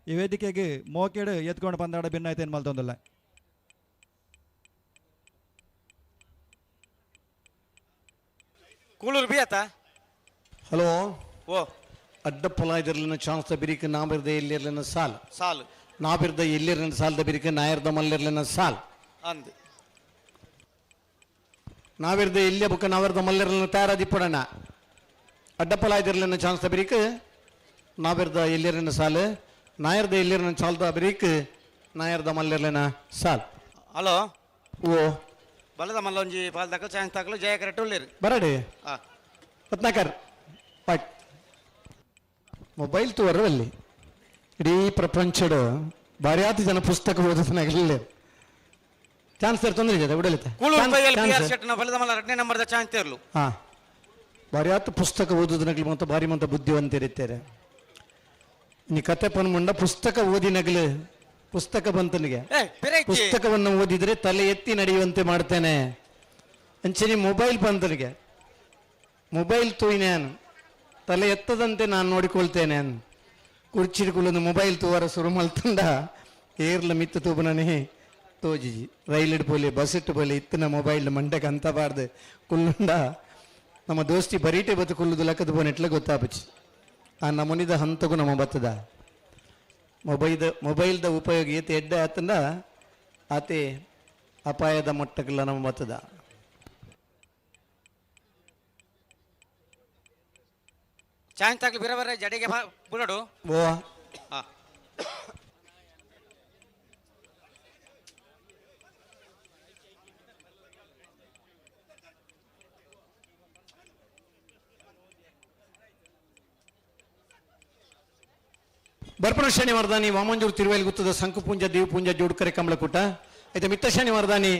ಈ ವೇದಿಕೆಗೆ ಮೋಕೆಡು ಎತ್ಕೊಂಡು ಬಂದಾಡ ಭಿನ್ನೈತೇನು ಮಲ್ತೊಂದಿಲ್ಲ ಕೂಳೂರು ಬಿಯತ್ತ ಹಲೋ ಓ ಅಡ್ಡಪ್ಪಲ ಇದರ್ಲಿನ ಚಾನ್ಸ್ ಬಿರಿಕ ನಾಬಿರ್ದ ಎಲ್ಲಿರ್ಲಿನ ಸಾಲ್ ಸಾಲು ನಾಬಿರ್ದ ಎಲ್ಲಿರ್ಲಿನ ಸಾಲ್ದ ಬಿರಿಕ ನಾಯರ್ದ ಮಲ್ಲಿರ್ಲಿನ ಸಾಲ್ ಅಂದ್ ನಾವಿರ್ದ ಇಲ್ಲೇ ಬುಕ್ಕ ನಾವಿರ್ದ ಮಲ್ಲಿರ್ಲಿನ ತಯಾರಾದಿಪ್ಪಡಣ ಅಡ್ಡಪ್ಪಲ ಇದರ್ಲಿನ ಚಾನ್ಸ್ ಬಿರಿಕ ನಾವಿರ್ದ ಎಲ್ಲಿರಿನ ಸಾಲ್ ನಾಯರ್ದ ಎಲ್ಲಿರಿನ ಸಾಲ್ದ ಬಿರಿಕ ನಾಯರ್ದ ಮಲ್ಲಿರ್ಲಿನ ಸಾಲ್ ಹಲೋ ಓ ಬಲದ ಮಲ್ಲೊಂಜಿ ಪಾಲ್ ತಕ್ಕ ಚಾನ್ಸ್ ತಕ್ಕಲು ಜಯ ಕರೆಕ್ಟ್ ಉಳ್ಳೇರು ಬರಡಿ ಪತ್ನಾಕರ್ ಪಾಟ್ ಮೊಬೈಲ್ ತೋರವಲ್ಲಿ ಇಡೀ ಪ್ರಪಂಚಡು ಭಾರ್ಯಾತಿ ಜನ ಪುಸ್ತಕ ಓದಿಸನಾಗಿರಲಿಲ್ಲ ಚಾನ್ಸ್ ತೊಂದರೆ ಇದೆ ಬಿಡಲಿತ್ತೆ ಬಲದ ಮಲ್ಲ 2ನೇ ನಂಬರ್ದ ಚಾನ್ಸ್ ಇರ್ಲು ಹಾ ಭಾರ್ಯಾತ ಪುಸ್ತಕ ಓದುದನಗ್ಲಿ ಮತ್ತು ಭಾರಿ ಮಂತ ಬುದ್ಧಿವಂತಿರುತ್ತಾರೆ ನೀ ಕತೆ ಪನ್ಮಂಡ ಪುಸ್ತಕ ಓದಿನಗ್ಲು ಪುಸ್ತಕ ಬಂತನಿಗೆ ಪುಸ್ತಕವನ್ನು ಓದಿದ್ರೆ ತಲೆ ಎತ್ತಿ ನಡೆಯುವಂತೆ ಮಾಡ್ತೇನೆ ಅಂಚೆ ಮೊಬೈಲ್ ಬಂತನಿಗೆ ಮೊಬೈಲ್ ತೂಯ್ನೇನು ತಲೆ ಎತ್ತದಂತೆ ನಾನು ನೋಡಿಕೊಳ್ತೇನೆ ಕುರ್ಚಿಡ್ಕೊಳ್ಳೊಂದು ಮೊಬೈಲ್ ತೂವರ ಶುರು ಮಲ್ತಂಡ ಏರ್ಲ ಮಿತ್ತು ತೂಪನೇ ತೋಜಿಜಿ ರೈಲಿಡ್ ಪೋಲಿ ಬಸ್ ಇಟ್ಟು ಪೋಲಿ ಇತ್ತಿನ ಮೊಬೈಲ್ ಮಂಟಕ್ಕೆ ಅಂತ ಬಾರ್ದು ಕುಲ್ಲುಂಡ ನಮ್ಮ ದೋಸ್ತಿ ಬರೀಟೆ ಬತ್ತು ಕುಲ್ಲುದು ಲೆಕ್ಕದ ಪೋನೆಟ್ಲ ಗೊತ್ತಾಪಚ್ಚಿ ಆ ನಮೂನಿದ ಹಂತಗೂ ನಮ್ಮ ಬತ್ತದ ಮೊಬೈಲ್ದ ಉಪಯೋಗ ಏತೆ ಎಡ್ಡೆ ಆತಂಡ ಆತೆ ಅಪಾಯದ ಮಟ್ಟಕ್ಕೆಲ್ಲ ನಮ್ಮ ಬತ್ತದ ಚಾಯ್ ತಗ್ಲಿ ಬಿರಬರ ಜಡೆಗೆ ಬುಡಡು ಓ ಬರ್ಪಣ ಶನಿ ವರದಾನಿ ವಾಮಂಜೂರು ತಿರುವೈಲಿ ಗುತ್ತದ ಸಂಕುಪುಂಜ ದೇವಪುಂಜ ಜೋಡುಕರೆ ಕಮಲಕೂಟ అయితే మిత్త శని వరదాని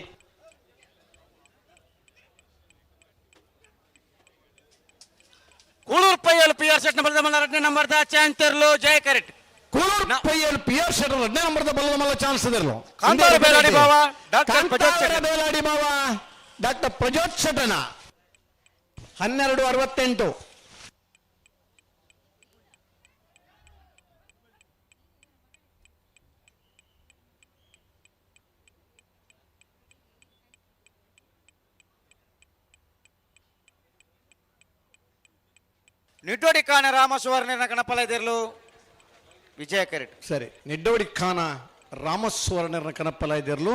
Kuloor Paiyalu PR set number 2 ಚಾಂತರ್ಲು ಜಯ correct Kuloor Paiyalu PR set 2 ನಂಬರ್ದ ಬಲ್ಲದ ಮಲ್ಲ ಚಾನ್ಸ್ ಇದರಲ್ಲ ಕಾಂತಾರ ಬೇಲಾಡಿ ಬಾವ ಡಾಕ್ಟರ್ ಪ್ರಜೋತ್ ಶೆಟ್ಟನ 1268 ನಿಡ್ಡೋಡಿ ಖಾನ ರಾಮಸುವರ್ಣನ ಕಣಪಲೈದೆರ್ಲು ವಿಜಯ ಕರೆಟ್ ಸರಿ ನಿಡ್ಡೋಡಿ ಖಾನ ರಾಮಸುವರ್ಣನ ಕಣಪಲೈದೆರ್ಲು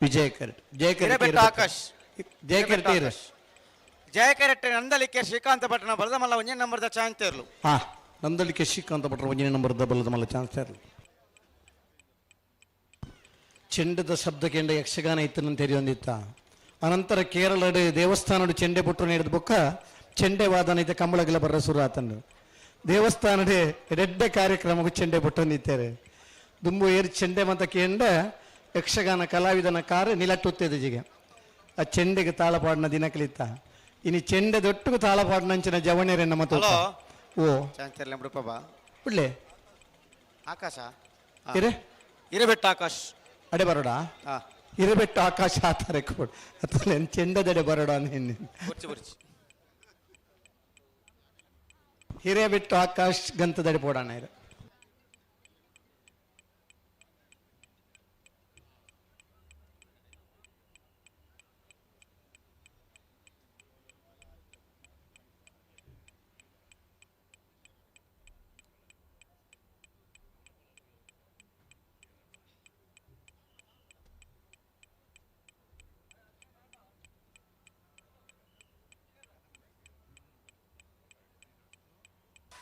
ವಿಜಯ ಕರೆಟ್ ಜಯ ಕರೆಟ್ ಆಕಾಶ್ ಜಯ ಕರೆಟ್ ಜಯ ಕರೆಟ್ ನಂದಲಿಕೆ ಶ್ರೀಕಾಂತ ಪಟ್ಟಣ ಬಲದಮಲ್ಲ 1 ನಂಬರ್ದ ಚಾನ್ಸ್ ಇರ್ಲು ಹಾ ನಂದಲಿಕೆ ಶ್ರೀಕಾಂತ ಪಟ್ಟಣ 1 ನಂಬರ್ದ ಬಲದಮಲ್ಲ ಚಾನ್ಸ್ ಇರ್ಲು ಚೆಂಡದ ಶಬ್ದ ಕೇಂದ್ರ ಯಕ್ಷಗಾನ ಇತ್ತನಂತ ತೆರೆಯೊಂದಿತ್ತ ಅನಂತರ ಕೇರಳದ ದೇವಸ್ಥಾನದ ಚೆಂಡೆ ಪುಟ್ರು ನೀಡಿದ ಬೊಕ್ಕ ಚೆಂಡೆ ವಾದನ ಇದ್ದ ಕಂಬಳಗೆಲ್ಲ ಬರ ಶುರು ಆತಂಡು ದೇವಸ್ಥಾನದ ರೆಡ್ಡೆ ಕಾರ್ಯಕ್ರಮಕ್ಕೂ ಚೆಂಡೆ ಪುಟ್ಟೊಂದಿತ್ತೇವೆ ದುಂಬು ಏರಿ ಚೆಂಡೆ ಮತ ಕೇಂಡ ಯಕ್ಷಗಾನ ಕಲಾವಿದನ ಕಾರು ನಿಲಟ್ಟುತ್ತೇದೆ ಜಿಗೆ ಆ ಚೆಂಡೆಗೆ ತಾಳಪಾಡಿನ ದಿನಕಲಿತ್ತ ಇನಿ ಚೆಂಡೆ ದೊಟ್ಟಿಗೂ ತಾಳಪಾಡಿನಂಚಿನ ಜವಣೆರೆನ್ನ ಮತ ಓ ಚಾನ್ಸ್ ಬಿಡುಪ್ಪ ಬಿಡ್ಲೆ ಆಕಾಶ ಇರಬೆಟ್ಟ ಆಕಾಶ್ ಅಡೆ ಬರೋಡ ಇರಬೆಟ್ಟ ಆಕಾಶ ಆ ಥರ ಕೊಡು ಅಥವಾ ಚೆಂಡದಡೆ ಬರೋಡ ಹಿರೇಬಿಟ್ಟು ಆಕಾಶ್ ಗಂತದಡಿ ಪೋಡಾಣ ಇರು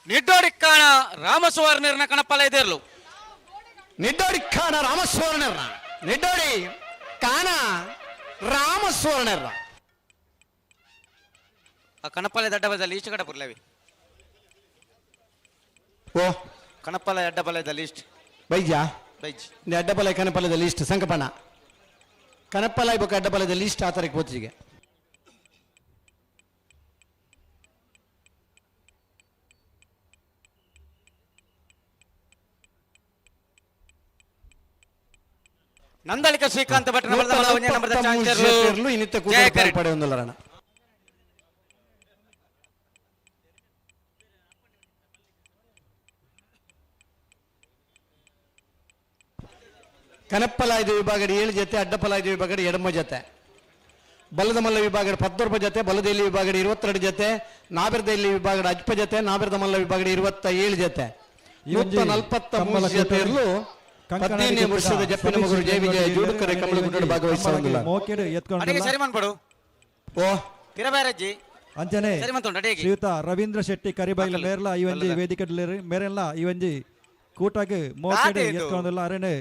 ನಿಡ್ಡೋಡಿ ಖಾನ ರಾಮಸುವರ್ಣನ ಕಣಪಲೈದೆರ್ಲು ನಿಡ್ಡೋಡಿ ಖಾನ ರಾಮಸುವರ್ಣರ ನಿಡ್ಡೋಡಿ ಖಾನ ರಾಮಸುವರ್ಣರ ಆ ಕಣಪಲೆ ದಡ್ಡಬಲದಲ್ಲಿ ಇಷ್ಟು ಕಡೆ ಬರಲವಿ ಓ ಕಣಪಲೆ ಅಡ್ಡಬಲದಲ್ಲಿ ಇಷ್ಟು ಬೈಜಾ ಬೈಜ್ ಅಡ್ಡಬಲ ಕನಪಲದಲ್ಲಿ ಇಷ್ಟು ಸಂಕಪಣ ಕನಪಲ ಇಬ್ಬಕ್ಕೆ ಅಡ್ಡಬಲದಲ್ಲಿ ಇಷ್ಟು ಆ ಥರಕ್ಕೆ ಹೋತಿಗೆ ನಂದಲಿಕ ಶ್ರೀಕಾಂತ ಪಟ್ಟಣ ನಂಬರ್ ಇನ್ನಿತ್ತ ಪಡೆ ಒಂದಲ್ಲ ಕನಪ್ಪಲಾಯ್ದ ವಿಭಾಗದ 7 ಜೊತೆ ಅಡ್ಡಪಲಾಯ್ದ ವಿಭಾಗದ ಎಡಮ ಜೊತೆ ಬಲದ ಮಲ್ಲ ವಿಭಾಗದ 14 ಜೊತೆ ಬಲದಲ್ಲಿ ವಿಭಾಗದ 22 ಜೊತೆ ನಾಬಿರ್ದಲ್ಲಿ ವಿಭಾಗದ ಅಜ್ಪ ಜೊತೆ ನಾಬಿರ್ದ ಮಲ್ಲ ವಿಭಾಗದ 27 ಜೊತೆ 143 ಜೊತೆಯಲ್ಲೂ 15ನೇ ವರ್ಷದ ಜಪ್ಪಿನ ಮಗುರು ಜಯ ವಿಜಯ ಜೋಡುಕರೆ ಕಮಲಗುಡ್ಡ ಭಾಗವಹಿಸುವುದಿಲ್ಲ ಸರಿ ಮಾಡ್ಬಿಡು ಓ ಪಿರಬಾರಜ್ಜಿ ಅಂಚನೆ ಶ್ರೀಯುತ ರವೀಂದ್ರ ಶೆಟ್ಟಿ ಕರಿಬೈಲ ಮೇರ್ಲ ಇವಂಜಿ ವೇದಿಕೆ ಮೇರೆಲ್ಲ ಇವಂಜಿ ಕೂಟಕ್ಕೆ ಮೋಕೆಡೆ ಎತ್ಕೊಂಡಲ್ಲ ಅರೇನೆ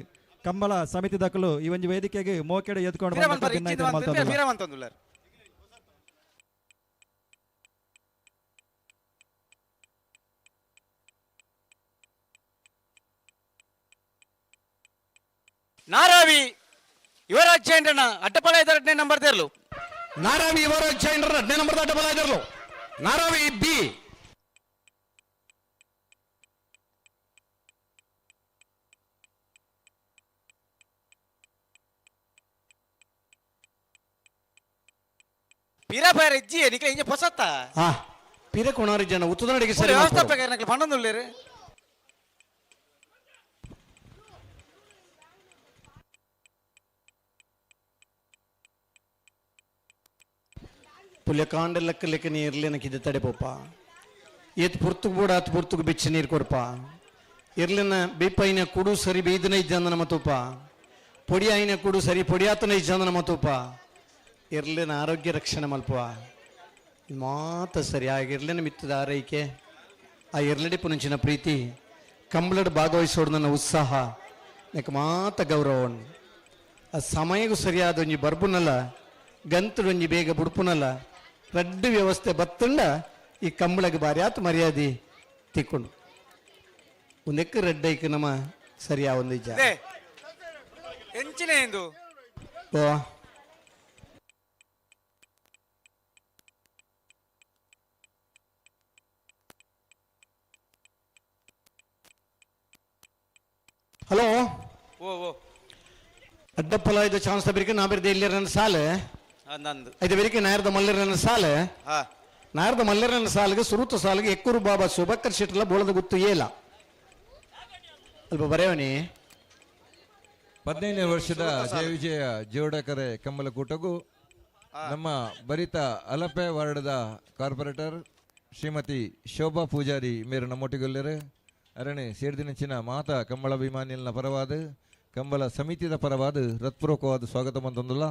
ಕಂಬಳ ಸಮಿತಿ ದಕ್ಕಲು ಇವಂಜಿ ವೇದಿಕೆಗೆ ಮೋಕೆಡೆ ಎತ್ಕೊಂಡು ನಾರಾವಿ ಯುವರಾಜ್ ಚೈಂಡ್ರನ ಅಡ್ಡಪಲಾಯ್ದ 2ನೇ ನಂಬರ್ ದೇರ್ಲು ನಾರಾವಿ ಯುವರಾಜ್ ಚೈಂಡ್ರ 2ನೇ ನಂಬರ್ದ ಅಡ್ಡಪಲಾಯ್ದರ್ಲು ನಾರಾವಿ ಬಿ ಪಿರಬಾರಜ್ಜಿ ನಿಕ ಇಂಜ ಪೊಸತ್ತ ಹಾ ಪಿರ ಕೊಣಾರಿ ಜನ ಉತ್ತದನಡಿಗೆ ಸರಿ ವ್ಯವಸ್ಥಾಪಕ ಪಣ್ಣೊಂದುಳ್ಳೇರು పులికాండ లెక్క నీరు లేనకిది తడిపోప ఈత పుర్తుకు కూడా అతి పుర్తుకు బిచ్చి నీరు కొరప ಇರ್ಲಿನ ಬಿಪ್ಪೈನ ಕುಡು ಸರಿ ಬೀದನ ಇದ್ದಂದನ ಮತುಪ ಪೊಡಿ ಆಯ್ನ ಕುಡು ಸರಿ ಪೊಡಿಯಾತನ ಇದ್ದಂದನ ಮತುಪ ಇರ್ಲಿನ ಆರೋಗ್ಯ ರಕ್ಷಣೆ ಮಲ್ಪುವ ಮಾತ ಸರಿ ಆಗಿರ್ಲಿನ ಮಿತ್ತದ ಆರೈಕೆ ಆ ಇರ್ಲಡಿಪ್ಪು నుంచిన ಪ್ರೀತಿ ಕಂಬಳಡ್ ಭಾಗವಹಿಸೋಡು ನನ್ನ ಉತ್ಸಾಹ ನನಗೆ ಮಾತ ಗೌರವವನ್ನು ಆ ಸಮಯಗೂ ಸರಿಯಾದ ಒಂಜಿ ಬರ್ಬುನಲ್ಲ ಗಂತುಡು ಒಂಜಿ ಬೇಗ ಬುಡ್ಪುನಲ್ಲ ರಡ್ಡು ವ್ಯವಸ್ಥೆ ಬತ್ತಂಡ ಈ ಕಂಬಳಗೆ ಬಾರಿ ಆತ ಮರ್ಯಾದೆ ತಿಕ್ಕೊಂಡು ಒಂದಕ್ಕೆ ರೆಡ್ಡೈಕ್ ನಮ್ಮ ಸರಿಯಾ ಒಂದು ಇಜ್ಜ ಎಂಚಿನೇ ಎಂದು ಓ ಹಲೋ ಓ ಓ ಅಡ್ಡಪ್ಪಲ ಇದು ಚಾನ್ಸ್ ಬರಿಕೆ ನಾ ಬೇರೆ ಇಲ್ಲಿರನ್ನ ಸಾಲ ನಂದು ಇದು ಬರಿಕೆ ನಾಯರ್ದ ಮಲ್ಲಿರನ್ನ ಸಾಲ ಹಾ ನಾಯರ್ದ ಮಲ್ಲಿರನ್ನ ಸಾಲಿಗೆ ಸುರುತ ಸಾಲಿಗೆ ಎಕ್ಕೂರು ಬಾಬಾ ಸುಬಕ್ಕರ್ ಶೆಟ್ಲ ಬೋಳದ ಗುತ್ತು ಏಲ ಅಲ್ಪ ಬರೆಯವನಿ 15ನೇ ವರ್ಷದ ಜಯ ವಿಜಯ ಜೋಡಕರೆ ಕಮ್ಮಲಕೂಟಗೂ ನಮ್ಮ ಬರಿತ ಅಲಪೆ ವಾರ್ಡದ ಕಾರ್ಪೊರೇಟರ್ ಶ್ರೀಮತಿ ಶೋಭಾ ಪೂಜಾರಿ ಮೇರು ನಮ್ಮೊಟ್ಟಿಗೊಲ್ಲರು ಅರಣೆ ಸೇರಿದಿನಂಚಿನ ಮಾತಾ ಕಂಬಳಾಭಿಮಾನಿಯಲ್ನ ಪರವಾದ ಕಂಬಳ ಸಮಿತಿದ ಪರವಾದ ಹೃತ್ಪೂರ್ವಕವಾದ ಸ್ವಾಗತ ಬಂದೊಂದುಲ್ಲ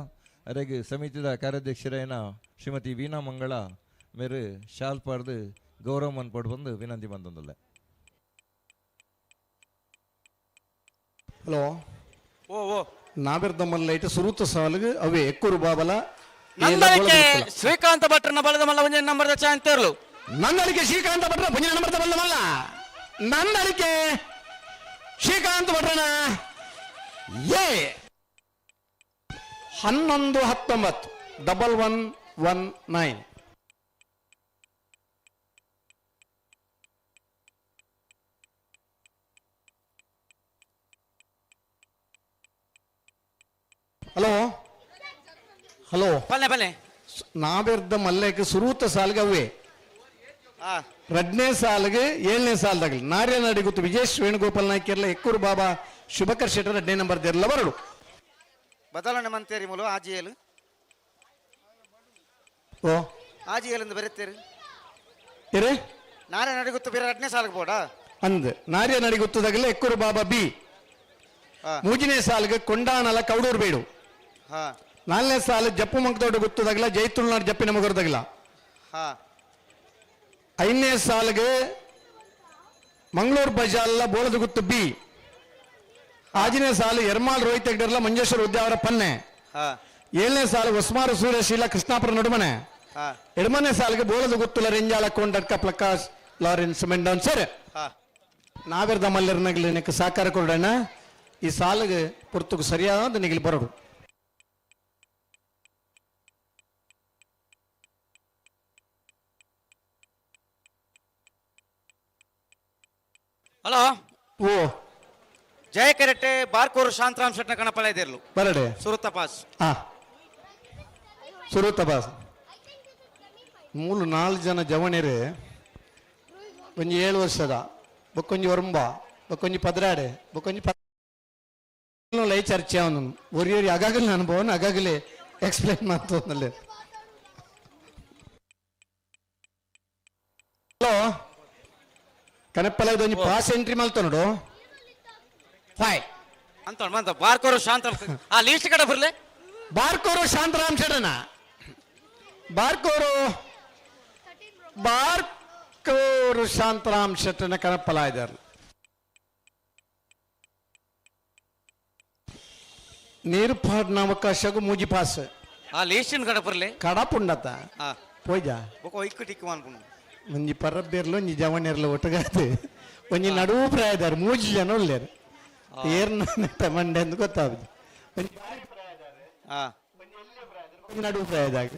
ಅರೆಗೆ ಸಮಿತಿದ ಕಾರ್ಯಾಧ್ಯಕ್ಷರೇನ ಶ್ರೀಮತಿ ವೀಣಾ ಮಂಗಳ ಮೇರು ಶಾಲ್ ಪಾಡ್ದು ಗೌರವ ಮನ್ಪಡ್ ಬಂದು ವಿನಂತಿ ಬಂದೊಂದುಲ್ಲ. ಹಲೋ ಓ ಓ ನಾಬಿರ್ದ ಮಲ್ಲೈಟ್ ಸುರುತ ಸಾಲಿಗೆ ಅವೇ ಎಕ್ಕೂರು ಬಾಬಲ ನಂದಳಿಕೆ ಶ್ರೀಕಾಂತ ಭಟ್ರನ ಬಲದ ಮಲ್ಲ ಒಂಜೆ ನಂಬರ್ದ ಚಾನ್ ತೇರ್ಲು ನಂದಳಿಕೆ ಶ್ರೀಕಾಂತ ಭಟ್ರ ಪಂಜ ನಂಬರ್ದ ಬಲ್ಲ ಮಲ್ಲ ನಂದಳಿಕೆ ಶ್ರೀಕಾಂತ ಭಟ್ರನ ಏ 11-19 ಹಲೋ ಹಲೋ ಪಲ್ಲೆ ಪಲ್ಲೆ ನಾಬಿರ್ದ ಮಲ್ಲೈಕೆ ಸುರೂತ ಸಾಲಿಗೆ ಅವೇ ರಡ್ನೇ ಸಾಲಿಗೆ 7ನೇ ಸಾಲದಾಗಲಿ ನಾರ್ಯ ನಡಿ ಗೊತ್ತು ವಿಜೇಶ್ ವೇಣುಗೋಪಾಲ್ ನಾಯ್ಕರ್ಲ ಎಕ್ಕೂರು ಬಾಬಾ ಶುಭಕರ್ ಶೆಟ್ಟರ್ 2ನೇ ನಂಬರ್ ದೇರ್ಲ ಬರಡು ಬದಲಾವಣೆ ಮಂತೇರಿ ಮೂಲು ಆಜಿಯಲು ಓ ಆಜಿಯಲು ಎಂದು ಬರುತ್ತೇರಿ ಇರೇ ನಾರೇ ನಡಿ ಗೊತ್ತು ಬೇರೆ 2ನೇ ಸಾಲಿಗೆ ಬೋಡಾ ಅಂದ್ ನಾರ್ಯ ನಡಿ ಗೊತ್ತದಾಗಲೇ ಎಕ್ಕೂರು ಬಾಬಾ ಬಿ 3ನೇ ಸಾಲಿಗೆ ಕೊಂಡಾನಲ ಕೌಡೂರು ಬೇಡು 4ನೇ ಸಾಲು ಜಪ್ಪು ಮಂಕದೊಡ್ಡ ಗೊತ್ತದಾಗಲ ಜೈತುಳ್ನಾಡ್ ಜಪ್ಪಿನ ಮಗರದಾಗಲ 5ನೇ ಸಾಲಿಗೆ ಮಂಗಳೂರು ಬಜಾರ್ಲ ಬೋಳದ ಗುತ್ತು ಬಿ 6ನೇ ಸಾಲು ಎರ್ಮಾಳ್ ರೋಹಿತ್ ಹೆಗ್ಡರ್ಲ ಮಂಜೇಶ್ವರ ಉದ್ಯಾವರ ಪನ್ನೆ 7ನೇ ಸಾಲು ಹೊಸ್ಮಾರು ಸೂರ್ಯಶೀಲ ಕೃಷ್ಣಾಪುರ ನಡುಮನೆ 8ನೇ ಸಾಲಿಗೆ ಬೋಳದ ಗುತ್ತುಲ ರೆಂಜಾಳ ಕೊಂಡಡ್ಕ ಪ್ರಕಾಶ್ ಲಾರೆನ್ಸ್ ಮೆಂಡನ್ ಸರ್ ನಾವಿರ್ದ ಮಲ್ಲರ್ನಗ್ಲಿ ನಿನಗೆ ಸಾಕಾರ ಕೊಡೋಣ ಈ ಸಾಲಿಗೆ ಪುರ್ತುಕು ಸರಿಯಾದ ನಿಗಲಿ ಬರೋಡು ಹಲೋ ಓ ಜಯ ಕೆರೆಟ್ಟೆ ಬಾರ್ಕೋರು ಶಾಂತರಾಮ್ ಶೆಟ್ನ ಕಣಪಲ ಇದಿರ್ಲು ಬರಡೆ ಸುರುತ್ತ ಪಾಸ್ ಸುರುತ್ತ ಪಾಸ್ 3-4 ಜನ ಜವಣಿರು ಒಂಜಿ 7 ವರ್ಷದ ಬೊಕ್ಕೊಂಜಿ ಒರಂಬ ಬೊಕ್ಕೊಂಜಿ ಪದ್ರಾಡೆ ಬೊಕ್ಕೊಂಜಿ ಲೈ ಚರ್ಚೆ ಅವನು ಒರಿ ಅಗಾಗಲೇ ಅನುಭವನ ಅಗಾಗಲೇ ಎಕ್ಸ್ಪ್ಲೇನ್ ಮಾಡ್ತೋನಲ್ಲಿ ಹಲೋ ಕನಪ್ಪಲ ಇದೊಂದು ಪಾಸ್ ಎಂಟ್ರಿ ಮಲ್ತ ನೋಡು ಅಂತ ಬಾರ್ಕೋರು ಶಾಂತ ಆ ಲೀಸ್ಟ್ ಕಡೆ ಬರ್ಲೆ ಬಾರ್ಕೋರು ಶಾಂತರಾಮ್ ಶೆಟ್ಟನ ಬಾರ್ಕೋರು ಶಾಂತರಾಮ್ ಶೆಟ್ಟನ ಕನಪ್ಪಲ ಇದ್ದಾರೆ ನೀರು ಪಾಡಿನ ಅವಕಾಶಗೂ ಮೂಜಿ ಪಾಸ್ ಆ ಲೀಸ್ಟಿನ ಕಡೆ ಬರ್ಲೆ ಕಡಪುಂಡತ ಪೋಯ್ಜಾ ಬೊಕ ಇಕ್ಕು ಟಿಕ್ಕು ಅನ್ಕೊಂಡು ಒಂಜಿ ಪರಬ್ಬೇರ್ಲು ಒಂಜಿ ಜವಣಿರ್ಲು ಒಟ್ಟಗಾದು ಒಂಜಿ ನಡುವು ಪ್ರಾಯದಾರು 3 ಜನ ಒಳ್ಳೆರು ಏರ್ನ ಮಂಡೆ ಅಂತ ಗೊತ್ತಾಗುದು ನಡುವು ಪ್ರಾಯದಾಗ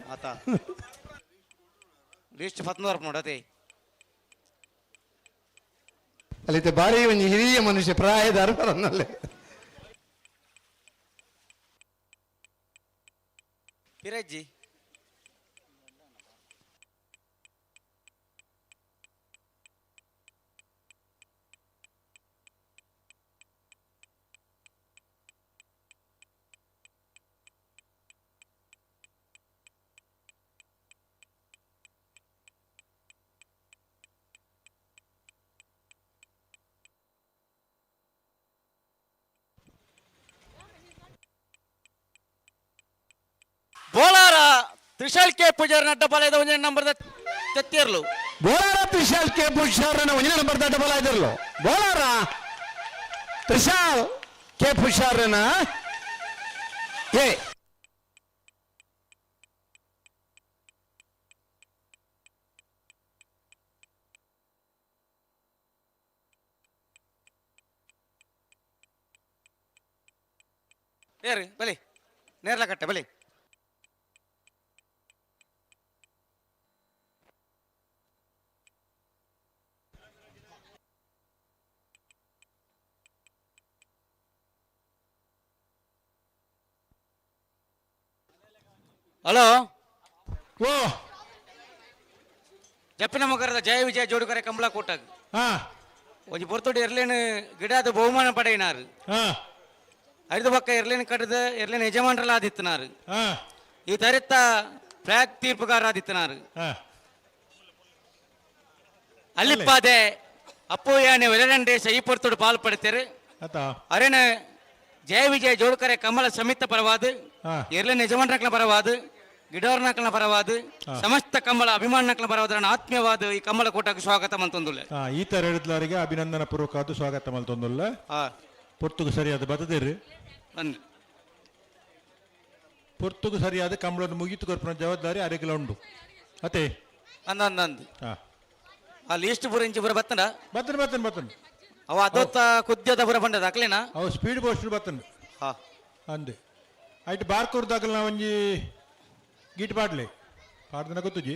ಲೀಸ್ಟ್ 14 ನೋಡತೆ ಅಲ್ಲಿತ್ತೆ ಬಾರಿ ಒಂಜಿ ಹಿರಿಯ ಮನುಷ್ಯ ಪ್ರಾಯದಾರು ಬರನಲ್ಲೇ ಪಿರಜ್ಜಿ ತ್ರಿಶಾಲ್ ಕೆ ಪೂಜಾರಿ ಅಡ್ಡಪಾಲಯದ 1 ನಂಬರ್ದ ತೆತ್ತಿರ್ಲು ಬೋಳಾರ ತ್ರಿಶಾಲ್ ಕೆ ಪುಷಾರನ 1 ನಂಬರ್ ದಡ್ಡ ಬಲ ಇದಿರ್ಲು ಬೋಳಾರ ತ್ರಿಶಾಲ್ ಕೆ ಪುಷಾರನ ಏ ಏರಿ ಬಲಿ ನೇರ್ಲ ಕಟ್ಟೆ ಬಲಿ ಹಲೋ ಓ ಜಪ್ಪಿನ ಮಕರದ ಜಯ ವಿಜಯ ಜೋಡುಕರೆ ಕಂಬಳ ಕೂಟಾಗ ಒಂಜಿ ಪೊರ್ತುಡು ಎರ್ಲೇನು ಗಿಡದ ಬಹುಮಾನ ಪಡೆಯಿನಾರು ಐದು ಪಕ್ಕ ಎರ್ಲೇನು ಕಟ್ಟದ ಎರ್ಲೇನು ಯಜಮಾನರಲ್ಲ ಆದಿತ್ತನಾರು ಈ ತರಿತ್ತ ಫ್ಲಾಗ್ ತೀರ್ಪುಗಾರ ಆದಿತ್ತನಾರು ಅಲ್ಲಿಪ್ಪಾದೆ ಅಪ್ಪು ಯಾನೆ ವೆಲರಂಡೆ ಸೈ ಪೊರ್ತುಡು ಪಾಲ್ ಪಡಿತೇರು ಅರೇನ ಜಯ ವಿಜಯ ಜೋಡುಕರೆ ಕಮಲ ಸಮಿತ ಪರವಾದ ಎರ್ಲೇನು ಯಜಮಾನರಕ್ಲ ಪರವಾದ ಗಿಡೋರ್ನಕ್ಲ ಪರವಾದ ಸಮಸ್ತ ಕಮಲ ಅಭಿಮಾನಕ್ಲ ಪರವಾದ ಆತ್ಮೀಯವಾದ ಈ ಕಮಲ ಕೂಟಕ್ಕೆ ಸ್ವಾಗತ ಮಂತೊಂದುಲ್ಲೆ ಈ ತರ ಹೇಳಿದ್ಲಾರಿಗೆ ಅಭಿನಂದನ ಪೂರ್ವಕವಾದ ಸ್ವಾಗತ ಮಲ್ತೊಂದುಲ್ಲ ಪೊರ್ತುಗು ಸರಿಯಾದ ಬದದಿರ್ರಿ ಪೊರ್ತುಗು ಸರಿಯಾದ ಕಂಬಳವನ್ನು ಮುಗಿತು ಕೊರ್ಪನ ಜವಾಬ್ದಾರಿ ಅರೆಗಿಲ ಉಂಡು ಅತೆ ಅಂದಂದು ಆ ಲೀಸ್ಟ್ ಪೂರ ಇಂಚಿ ಪೂರ ಬತ್ತನ ಬತ್ತನ್ ಬತ್ತನ್ ಬತ್ತನ್ ಅವ ಅದೊತ್ತ ಕುದ್ಯದ ಪೂರ ಬಂದದ ಅಕ್ಲೇನಾ ಅವು ಸ್ಪೀಡ್ ಪೋಸ್ಟ್ ಬತ್ತನ್ ಅಂದೆ ಆಯ್ತು ಬಾರ್ಕೂರ್ದಾಗಲ ನಾ ಒಂಜಿ ಗೀಟ್ ಪಾಡ್ಲೆ ಪಾಡ್ದನ ಗೊತ್ತುಜಿ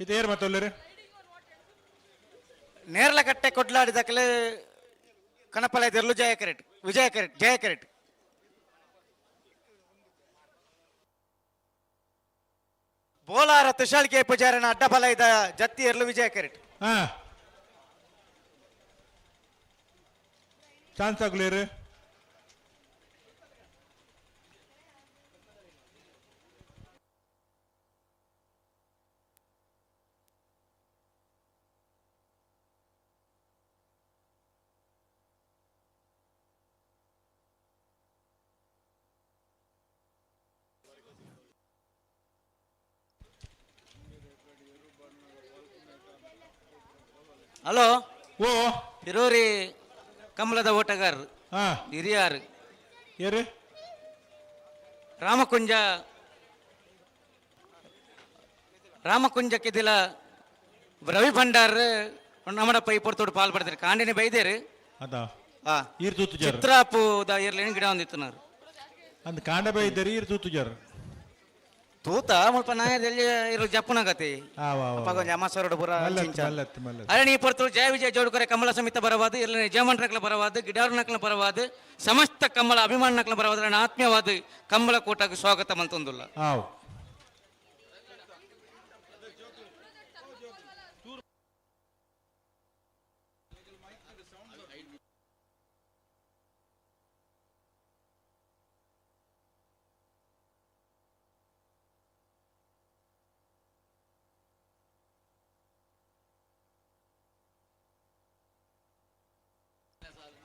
ಇದು ಏರ್ ಮತ್ತೊಲ್ಲರೆ ನೇರ್ಲ ಕಟ್ಟೆ ಕೊಡ್ಲಾಡಿದಕ್ಕಲೆ ಕಣಪಾಲಯದಲ್ಲೂ ಜಯ ಕೆರೆಟ್ ವಿಜಯ ಕೆರೆಟ್ ಜಯ ಕೆರೆಟ್ ಬೋಲಾರ ತುಷಾಲ್ ಕೆ ಪೂಜಾರನ ಅಡ್ಡಪಾಲಯದ ಜತ್ತಿ ಎರ್ಲು ವಿಜಯ ಕೆರೆಟ್ ಚಾನ್ಸ್ ಆಗ್ಲೇರು ಹಲೋ ಓ ಹಿರೋರಿ ಕಮಲದ ಓಟಗಾರರು ಹಿರಿಯಾರು ಏರು ರಾಮಕುಂಜ ಕೆದಿಲ ರವಿ ಭಂಡಾರ್ ನಮ್ಮಡ ಪೈ ಪೊರ್ತೋಡು ಪಾಲ್ ಪಡ್ತಾರೆ ಕಾಂಡಿನಿ ಬೈದೇರು ಅದಾ ಆ ಈರ್ ತೂತು ಜರ್ ಚಿತ್ರಾಪುದ ಇರ್ಲೇನು ಗಿಡ ಒಂದಿತ್ತನಾರು ಅಂದ್ ಕಾಂಡ ಬೈದರಿ ಈರ್ ತೂತು ಜರ್ ತೂತ ಮುಲ್ಪ ನಾಯದಲ್ಲಿ ಇರೋ ಜಪ್ಪನಾಗತಿ ಕೊಂಚ ಅಮ್ಮಸರೋಡು ಪುರ ಅರೆ ನೀ ಪೊರ್ತೋಡು ಜಯ ವಿಜಯ ಜೋಡುಕರೆ ಕಮಲ ಸಮಿತ ಬರವಾದ ಇರ್ಲಿ ಯಜಮಾನರಕ್ಲ ಬರವಾದ ಗಿಡಾರ್ನಕ್ಲ ಬರವಾದ ಸಮಸ್ತ ಕಮಲ ಅಭಿಮಾನಕ್ಲ ಬರವಾದ ಆತ್ಮೀಯವಾದ ಕಮಲ ಕೂಟಕ್ಕೆ ಸ್ವಾಗತ ಮಂತೊಂದುಲ್ಲ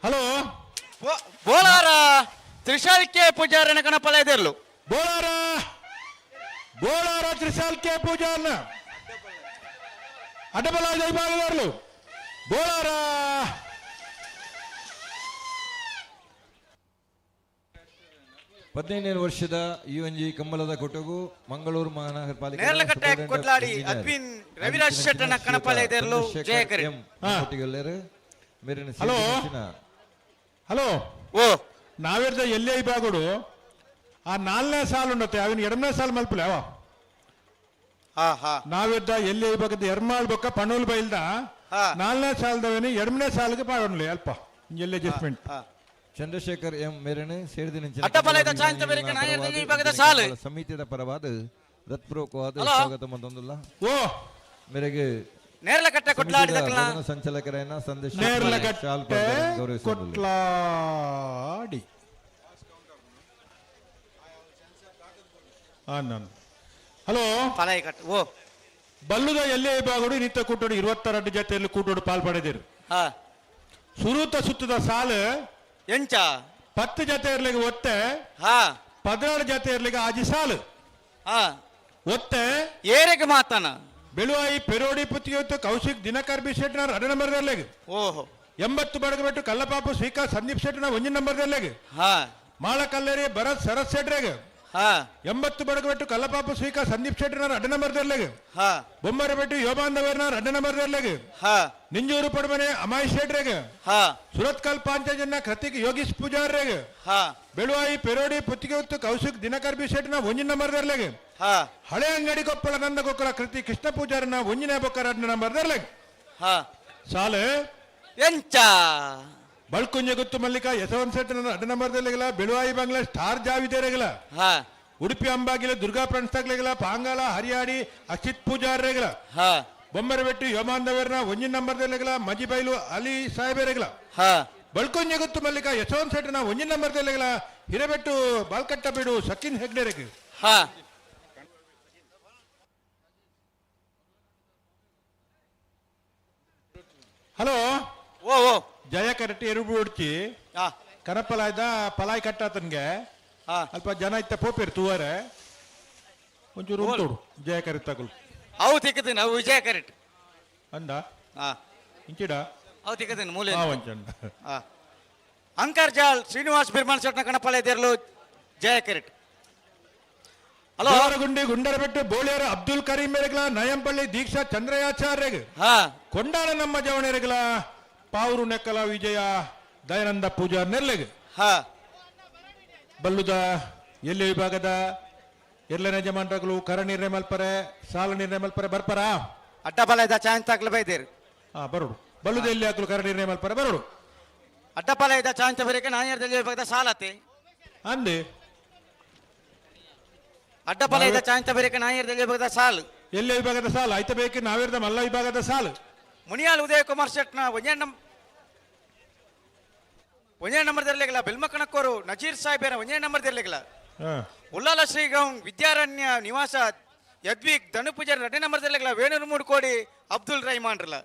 ಹಲೋ ಬೋಲಾರ ತ್ರಿಶಾಲ್ ಕೆ ಪೂಜಾರನ ಕಣಪಾಲಯದಲ್ಲೂ ಬೋಳಾರ ತ್ರಿಶಾಲ್ ಕೆ ಪೂಜಾರನ ಅಡ್ಡಬಲಾದ ವಿಭಾಗದವರು ಬೋಳಾರ ಹದಿನೈದನೇ ವರ್ಷದ ಈ ಒಂಜಿ ಕಂಬಳದ ಕೊಟ್ಟಗು ಮಂಗಳೂರು ಮಹಾನಗರ ಪಾಲಿಕೆ ನೇರ್ಲಕಟ್ಟೆ ಕೊಟ್ಲಾಡಿ ಅದ್ವಿನ್ ರವಿರಾಜ್ ಶೆಟ್ಟನ ಕಣಪಾಲಯದಲ್ಲೂ ಜಯಕರಿ ಹಲೋ ಹಲೋ ಓ ನಾವಿರ್ದ ಎಲ್ಲೇ ವಿಭಾಗಡು ಆ 4ನೇ ಸಾಲು ಉಂಡತ್ತೆ ಅವನ್ 2ನೇ ಸಾಲು ಮಲ್ಪಲೆ ಅವ ನಾವಿರ್ದ ಎಲ್ಲೇ ವಿಭಾಗದ ಎರ್ಮಾಳ್ ಬೊಕ್ಕ ಪಣೂಲ್ ಬೈಲ್ದ 4ನೇ ಸಾಲದವನಿ 2ನೇ ಸಾಲಿಗೆ ಪಾಡೋನ್ಲಿ ಅಲ್ಪ ಎಲ್ಲೇ ಅಡ್ಜಸ್ಟ್ಮೆಂಟ್ ಚಂದ್ರಶೇಖರ್ ಎಂ ಮೇರನೆ ಸೇರಿದ ಅಡ್ಡಪಾಲಯದ ಚಾಂತ ಬೇರೆ ನಾಯರ್ದ ವಿಭಾಗದ ಸಾಲು ಸಮಿತಿಯ ಪರವಾದ ಹೃತ್ಪೂರ್ವಕವಾದ ಸ್ವಾಗತ ಮಂತೊಂದುಲ್ಲ ಓ ಮೇರೆಗೆ ನೇರ್ಲಕಟ್ಟೆ ಕೊಟ್ಲಾಡಿದಕ್ಕಲ ಸಂಚಾಲಕರನ್ನ ಸಂದೇಶ ನೇರ್ಲಕಟ್ಟೆ ಕೊಟ್ಲಾಡಿ ಹಲೋ ಪಾಲಯಕಟ್ಟೆ ಓ ಬಲ್ಲುದ ಎಲ್ಲೇ ವಿಭಾಗಡು ನಿತ್ಯ ಕೂಟೋಡು 22 ಜೊತೆಯಲ್ಲಿ ಕೂಟೋಡು ಪಾಲ್ಪಡೆದಿರು ಸುರೂತ ಸುತ್ತದ ಸಾಲು ಎಂಚ 10 ಜೊತೆ ಇರ್ಲಿಕ್ಕೆ ಒತ್ತೆ 16 ಜಾತಿ ಇರ್ಲಿಕ್ಕೆ ಆಜಿ ಸಾಲು ಒತ್ತೆ ಏರೆಗೆ ಮಾತಾನ ಬೆಳುವಾಯಿ ಪೆರೋಡಿ ಪುತ್ತಿಗೆ ಕೌಶಿಕ್ ದಿನಕರ್ ಬಿ ಶೆಟ್ನ 2 ನಂಬರ್ ದರ್ಲೆಗೆ ಓಹೋ 80 ಬಡಗಬೆಟ್ಟು ಕಲ್ಲಪಾಪು ಶ್ರೀಕಾಂತ್ ಸಂದೀಪ್ ಶೆಟ್ನ 1 ನಂಬರ್ ದರ್ಲೆಗೆ ಮಾಳ ಕಲ್ಲೇರಿ ಭರತ್ ಶರತ್ ಶೆಟ್ರೆಗೆ 80 ಬಡಗಬೆಟ್ಟು ಕಲ್ಲಪಾಪು ಶ್ರೀಕಾಂತ್ ಸಂದೀಪ್ ಶೆಟ್ನ 2 ನಂಬರ್ ದರ್ಲೆಗೆ ಬೊಮ್ಮರಬೆಟ್ಟು ಯೋಬಾಂಧವರ್ನ 2 ನಂಬರ್ ದರ್ಲೆಗೆ ನಿಂಜೂರು ಪಡಮನೆ ಅಮಾಯ್ ಶೆಟ್ರೆಗೆ ಸುರತ್ಕಲ್ ಪಾಂಚಜನ್ನ ಕೃತಿಕ್ ಯೋಗೀಶ್ ಪೂಜಾರ್ರೆಗೆ ಬೆಳುವಾಯಿ ಪೆರೋಡಿ ಪುತ್ತಿಗೆ ಕೌಶಿಕ್ ದಿನಕರ್ ಬಿ ಶೆಟ್ನ 1 ನಂಬರ್ ದರ್ಲೆಗೆ ಹಳೆ ಅಂಗಡಿ ಕೊಪ್ಪಳ ನಂದ ಗೋಕುಲ ಕೃತಿ ಕೃಷ್ಣ ಪೂಜಾರನ 1ನೇ ಬೊಕ್ಕ 2 ನಂಬರ್ ದರ್ಲೆಗೆ ಸಾಲೆ ಎಂಚ ಬಳ್ಕುಂಜ ಗುತ್ತು ಮಲ್ಲಿಕ ಯಶವಂತ್ ಶೆಟ್ಟನ 2 ನಂಬರ್ ದರ್ಲೆಗಲ ಬೆಳುವಾಯಿ ಬಂಗ್ಲಾ ಸ್ಟಾರ್ ಜಾವಿದೇರೆಗಲ ಉಡುಪಿ ಅಂಬಾಗಿಲ ದುರ್ಗಾ ಫ್ರೆಂಡ್ಸ್ ತಗ್ಲೆಗಲ ಪಾಂಗಾಲ ಹರಿಯಾಡಿ ಅಚಿತ್ ಪೂಜಾರ್ರೆಗಲ ಬೊಮ್ಮರಬೆಟ್ಟು ಯೋಮಾಂಧವರ್ನ 1 ನಂಬರ್ ದರ್ಲೆಗಲ ಮಜಿಬೈಲು ಅಲಿ ಸಾಹೇಬರೆಗಲ ಬಳ್ಕುಂಜ ಗುತ್ತು ಮಲ್ಲಿಕ ಯಶವಂತ್ ಶೆಟ್ಟನ 1 ನಂಬರ್ ದರ್ಲೆಗಲ ಹಿರೇಬೆಟ್ಟು ಬಾಲ್ಕಟ್ಟ ಬಿಡು ಸಕಿನ್ ಹೆಗ್ಡೆರೆಗೆ ಹಲೋ ಓ ಓ ಜಯ ಕರೆಕ್ಟ್ ಎರಡು ಉಡ್ಚಿ ಕನಪಲಾಯ್ದ ಪಲಾಯ್ ಕಟ್ಟಾತನ್ಗೆ ಅಲ್ಪ ಜನ ಇತ್ತ ಪೋಪೇರು ತೂವರೆ ಒಂಚೂರು ಉಂಟೋಡು ಜಯ ಕರೆಕ್ಟ್ ತಗೊಳ್ ಅವು ತಿಕ್ಕತೀನಿ ಅವು ವಿಜಯ ಕರೆಕ್ಟ್ ಅಂದ ಇಂಚಿಡ ಅವು ತಿಕ್ಕತೀನಿ ಮೂಲೆ ಒಂಚಂಡ ಅಂಕರ್ಜಾಲ್ ಶ್ರೀನಿವಾಸ್ ಬಿರ್ಮನ್ ಶೆಟ್ನ ಕಣಪಾಲೆ ದೇರ್ಲು ಜಯ ಕರೆಕ್ಟ್ ಹಲೋ ಗುಂಡಿ ಗುಂಡರಬೆಟ್ಟು ಬೋಳಿಯರ ಅಬ್ದುಲ್ ಕರೀಂ ರೆಗಲ ನಯಂಪಳ್ಳಿ ದೀಕ್ಷಾ ಚಂದ್ರಯಾಚಾರ್ಯಗೆ ಕೊಂಡಾಳ ನಮ್ಮ ಜವಣೆರೆಗಲ ಪಾವರು ನೆಕ್ಕಲ ವಿಜಯ ದಯಾನಂದ ಪೂಜಾ ನೆರ್ಲೆಗೆ ಬಲ್ಲುದ ಎಲ್ಲಿ ವಿಭಾಗದ ಎಲ್ಲ ಯಜಮಾನರು ಕರ ನಿರ್ಣಯ ಮಲ್ಪರೆ ಸಾಲ ನಿರ್ಣಯ ಮಲ್ಪರೆ ಬರ್ಪರ ಅಡ್ಡಪಾಲಯದ ಚಾಂತ ಬೈದೇರು ಬರೋಡು ಬಲ್ಲುದ ಎಲ್ಲಿ ಹಾಕಲು ಕರ ನಿರ್ಣಯ ಮಲ್ಪರೆ ಬರೋಡು ಅಡ್ಡಪಾಲಯದ ಚಾಂತ ಬರೀಕೆ ನಾಣ್ಯದಲ್ಲಿ ವಿಭಾಗದ ಸಾಲತೆ ಅಂದೆ ಅಡ್ಡಪಾಲಯದ ಚಾಂತ ಬರೀಕೆ ನಾಣ್ಯದಲ್ಲಿ ವಿಭಾಗದ ಸಾಲು ಎಲ್ಲಿ ವಿಭಾಗದ ಸಾಲು ಆಯ್ತ ಬೇಕು ನಾವಿರ್ದ ಮಲ್ಲ ವಿಭಾಗದ ಸಾಲು ಮುನಿಯಾಲ್ ಉದಯ ಕುಮಾರ್ ಶೆಟ್ನ 1 ನಂಬರ್ ದರ್ಲೆಗಲ ಬೆಲ್ಮಕಣಕ್ಕೋರು ನಜೀರ್ ಸಾಹೇಬರ 1 ನಂಬರ್ ದರ್ಲೆಗಲ ಉಲ್ಲಾಲ ಶ್ರೀಗೌನ್ ವಿದ್ಯಾರಣ್ಯ ನಿವಾಸ ಯದ್ವಿಕ್ ಧನುಪೂಜಾರಿ 2 ನಂಬರ್ ದರ್ಲೆಗಲ ವೇಣೂರು ಮೂಡ್ಕೋಡಿ ಅಬ್ದುಲ್ ರೈಮಾನ್ರಲ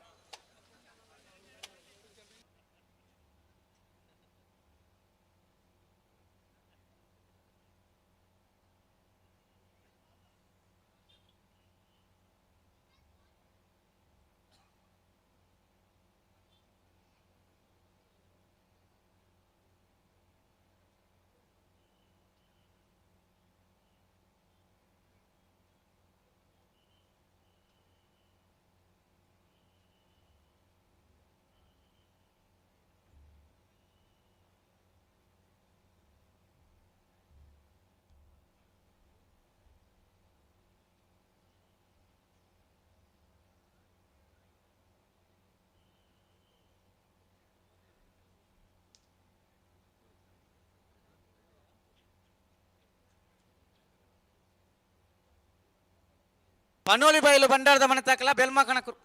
ಪನೋಲಿ ಬಯಲು ಬಂಡಾರದ ಮನೆ ತಾಕಲ ಬೆಲ್ಮ ಕಣಕರು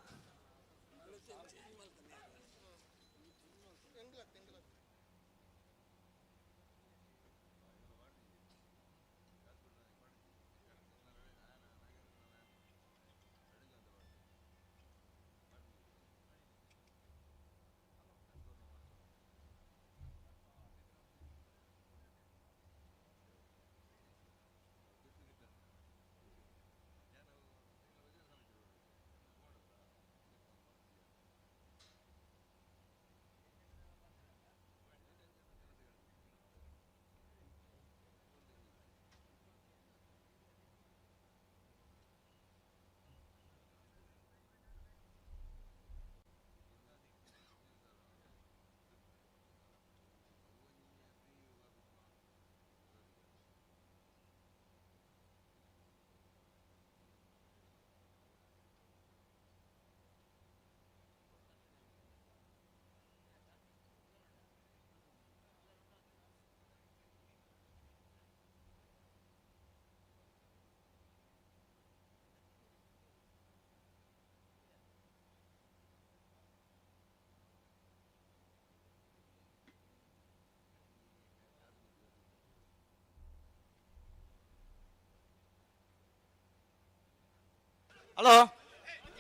ಹಲೋ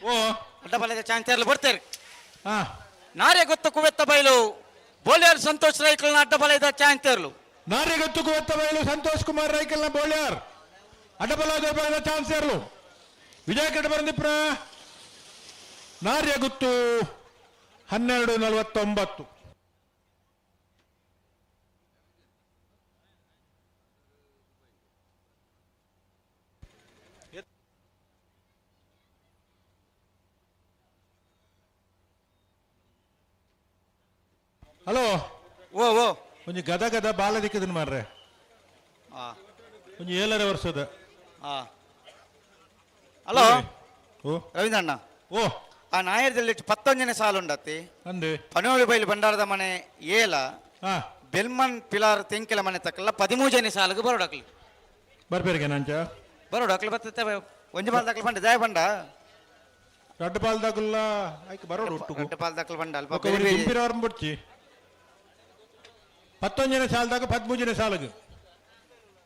ಓ ಅಡ್ಡಪಾಲಯದ ಚಾಂತಿಯರ್ಲು ಬರ್ತಾರೆ ನಾರೇ ಗೊತ್ತ ಕುವೆತ್ತ ಬಯಲು ಬೋಲಿಯರ್ ಸಂತೋಷ್ ರೈಕಲ್ನ ಅಡ್ಡಪಾಲಯದ ಚಾಂತಿಯರ್ಲು ನಾರ್ಯಗತ್ತು ಒತ್ತ ಬಯಲು ಸಂತೋಷ್ ಕುಮಾರ್ ರೈಕಲ್ನ ಬೋಳ್ಯಾರ್ ಅಡ್ಡಬಲ ಚಾನ್ಸ್ ಇರಲು ವಿಜಯ ಕಟ್ಟ ಬಂದಿಪ್ರ ನಾರ್ಯಗುತ್ತು 12:49. ಹಲೋ ಓ ಓ ಒಂಜಿ ಗದ ಬಾಲ ದಿಕ್ಕದನ್ ಮಾರ್ರೆ ಒಂಜಿ 7 ವರ್ಷದ ಹಲೋ ಓ ರವೀಂದ್ರಣ್ಣ ಓ ಆ ನಾಯರ್ದಲ್ಲಿ 11ನೇ ಸಾಲು ಉಂಡತ್ತಿ ಅಂದೆ ಪನೋಳಿ ಬೈಲು ಬಂಡಾರದ ಮನೆ ಏಲ ಬೆಲ್ಮನ್ ಪಿಲಾರ್ ತೆಂಕೆಲ ಮನೆ ತಕ್ಕಲ್ಲ 13ನೇ ಸಾಲಿಗೆ ಬರೋಡಕ್ಲಿ ಬರ್ಬೇರಿಗೆ ನಂಚ ಬರೋಡಕ್ಲಿ ಬರ್ತೈತೆ ಒಂಜಿ ಬಾಲ್ ದಾಖಲೆ ಬಂಡ ಜಾಯ ಬಂಡ ರಡ್ಡು ಪಾಲ್ ದಾಖಲ್ಲ ಆಯ್ಕೆ ಬರೋಡು ಒಟ್ಟು ರಡ್ಡು ಪಾಲ್ ದಾಖಲೆ ಬಂಡ ಅಲ್ಪ ದಿಂಪಿರವ್ರನ್ನ ಬಿಡ್ಚಿ 11ನೇ ಸಾಲದಾಗ 13ನೇ ಸಾಲಿಗೆ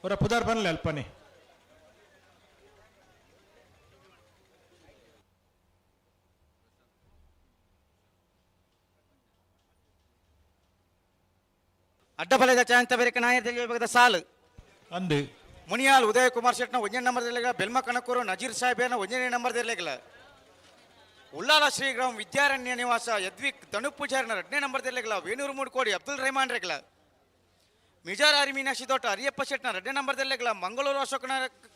ಅವರ ಪುದಾರ್ ಬನ್ನಲೆ ಅಲ್ಪನೆ ಅಡ್ಡಬಲದ ಚಾಂತ ಬೇರೆ ನಾಯರ್ದಲ್ಲಿ ವಿಭಾಗದ ಸಾಲು ಅಂದು ಮುನಿಯಾಲ್ ಉದಯ ಕುಮಾರ್ ಶೆಟ್ನ 1ನೇ ನಂಬರ್ದಲ್ಲಿಗ ಬೆಲ್ಮ ಕನಕೂರು ನಜೀರ್ ಸಾಹೇಬನ 1ನೇ ನಂಬರ್ದಲ್ಲಿಗಲ ಉಳ್ಳಾಲ ಶ್ರೀಗ್ರಾಮ್ ವಿದ್ಯಾರಣ್ಯ ನಿವಾಸ ಯದ್ವಿಕ್ ಧನು ಪೂಜಾರಿನ 2ನೇ ನಂಬರ್ದಲ್ಲಿಗಲ ವೇಣೂರು ಮೂಡ್ಕೋಡಿ ಅಬ್ದುಲ್ ರೆಹಮಾನ್ ರೆಗ್ಲ ಮಿಜಾರ್ ಆರಿ ಮೀನಾಕ್ಷಿ ತೋಟ ಅರಿಯಪ್ಪ ಶೆಟ್ನ 2ನೇ ನಂಬರ್ದಲ್ಲಿಗಲ ಮಂಗಳೂರು ಅಶೋಕ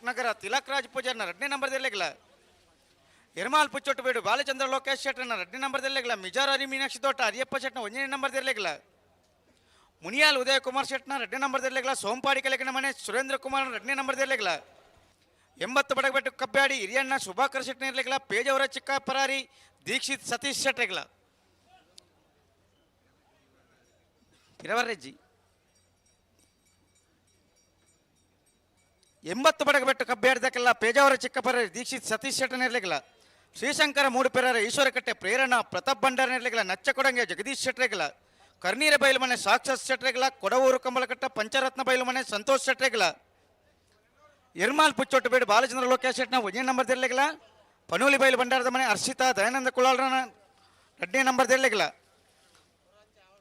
ನಗರ ತಿಲಕ್ ರಾಜ್ ಪೂಜಾರಿನ 2ನೇ ನಂಬರ್ದಲ್ಲಿಗಲ ಎರ್ಮಾಲ್ ಪುಚ್ಚೊಟ್ಟಬೇಡು ಬಾಲಚಂದ್ರ ಲೋಕೇಶ್ ಶೆಟ್ರನ 2ನೇ ನಂಬರ್ದಲ್ಲಿಗಲ ಮಿಜಾರ್ ಆರಿ ಮೀನಾಕ್ಷಿ ತೋಟ ಅರಿಯಪ್ಪ ಶೆಟ್ನ 1ನೇ ನಂಬರ್ದಲ್ಲಿಗಲ ಮುನಿಯಾಲ್ ಉದಯ ಕುಮಾರ್ ಶೆಟ್ನ 2ನೇ ನಂಬರ್ದಲ್ಲಿಗಲ ಸೋಂಪಾಡಿ ಕೆಳಗಿನ ಮನೆ ಸುರೇಂದ್ರ ಕುಮಾರ್ 2ನೇ ನಂಬರ್ದಲ್ಲಿಗಲ 80 ಬಡಗಬೆಟ್ಟು ಕಬ್ಬ್ಯಾಡಿ ಹಿರಿಯಣ್ಣ ಸುಭಾಕರ್ ಶೆಟ್ನ ಇರ್ಲಿಗಲ ಪೇಜವರ ಚಿಕ್ಕ ಪರಾರಿ ದೀಕ್ಷಿತ್ ಸತೀಶ್ ಶೆಟ್ರಿಗಲ ಪಿರವರೆಜ್ಜಿ 80 ಬಡಗಬೆಟ್ಟು ಕಬ್ಬ್ಯಾಡ್ದಕ್ಕೆಲ್ಲ ಪೇಜಾವರ ಚಿಕ್ಕ ಪರಾರಿ ದೀಕ್ಷಿತ್ ಸತೀಶ್ ಶೆಟ್ನ ಇರ್ಲಿಗಲ ಶ್ರೀಶಂಕರ ಮೂಡುಪೆರಾರ ಈಶ್ವರಕಟ್ಟೆ ಪ್ರೇರಣಾ ಪ್ರತಾಪ್ ಭಂಡಾರ ಇರ್ಲಿಗಲ ನಚ್ಚಕೊಡಂಗೆ ಜಗದೀಶ್ ಶೆಟ್ರಿಗಲ ಕರ್ನೀರ ಬಯಲು ಮನೆ ಸಾಕ್ಷಾತ್ ಶೆಟ್ರೆಗಲ ಕೊಡವೂರು ಕಂಬಳಕಟ್ಟ ಪಂಚರತ್ನ ಬಯಲು ಮನೆ ಸಂತೋಷ್ ಶೆಟ್ರೆಗಲ ಎರ್ಮಾಲ್ ಪುಚ್ಚೊಟ್ಟಬೇಡು ಬಾಲಚಂದ್ರ ಲೋಕೇಶ್ ಶೆಟ್ನ 1ನೇ ನಂಬರ್ದಲ್ಲಿಗಲ ಪನೋಲಿ ಬಯಲು ಭಂಡಾರದ ಮನೆ ಹರ್ಷಿತಾ ದಯಾನಂದ ಕುಳಾಲ್ರನ 2ನೇ ನಂಬರ್ದಲ್ಲಿಗಲ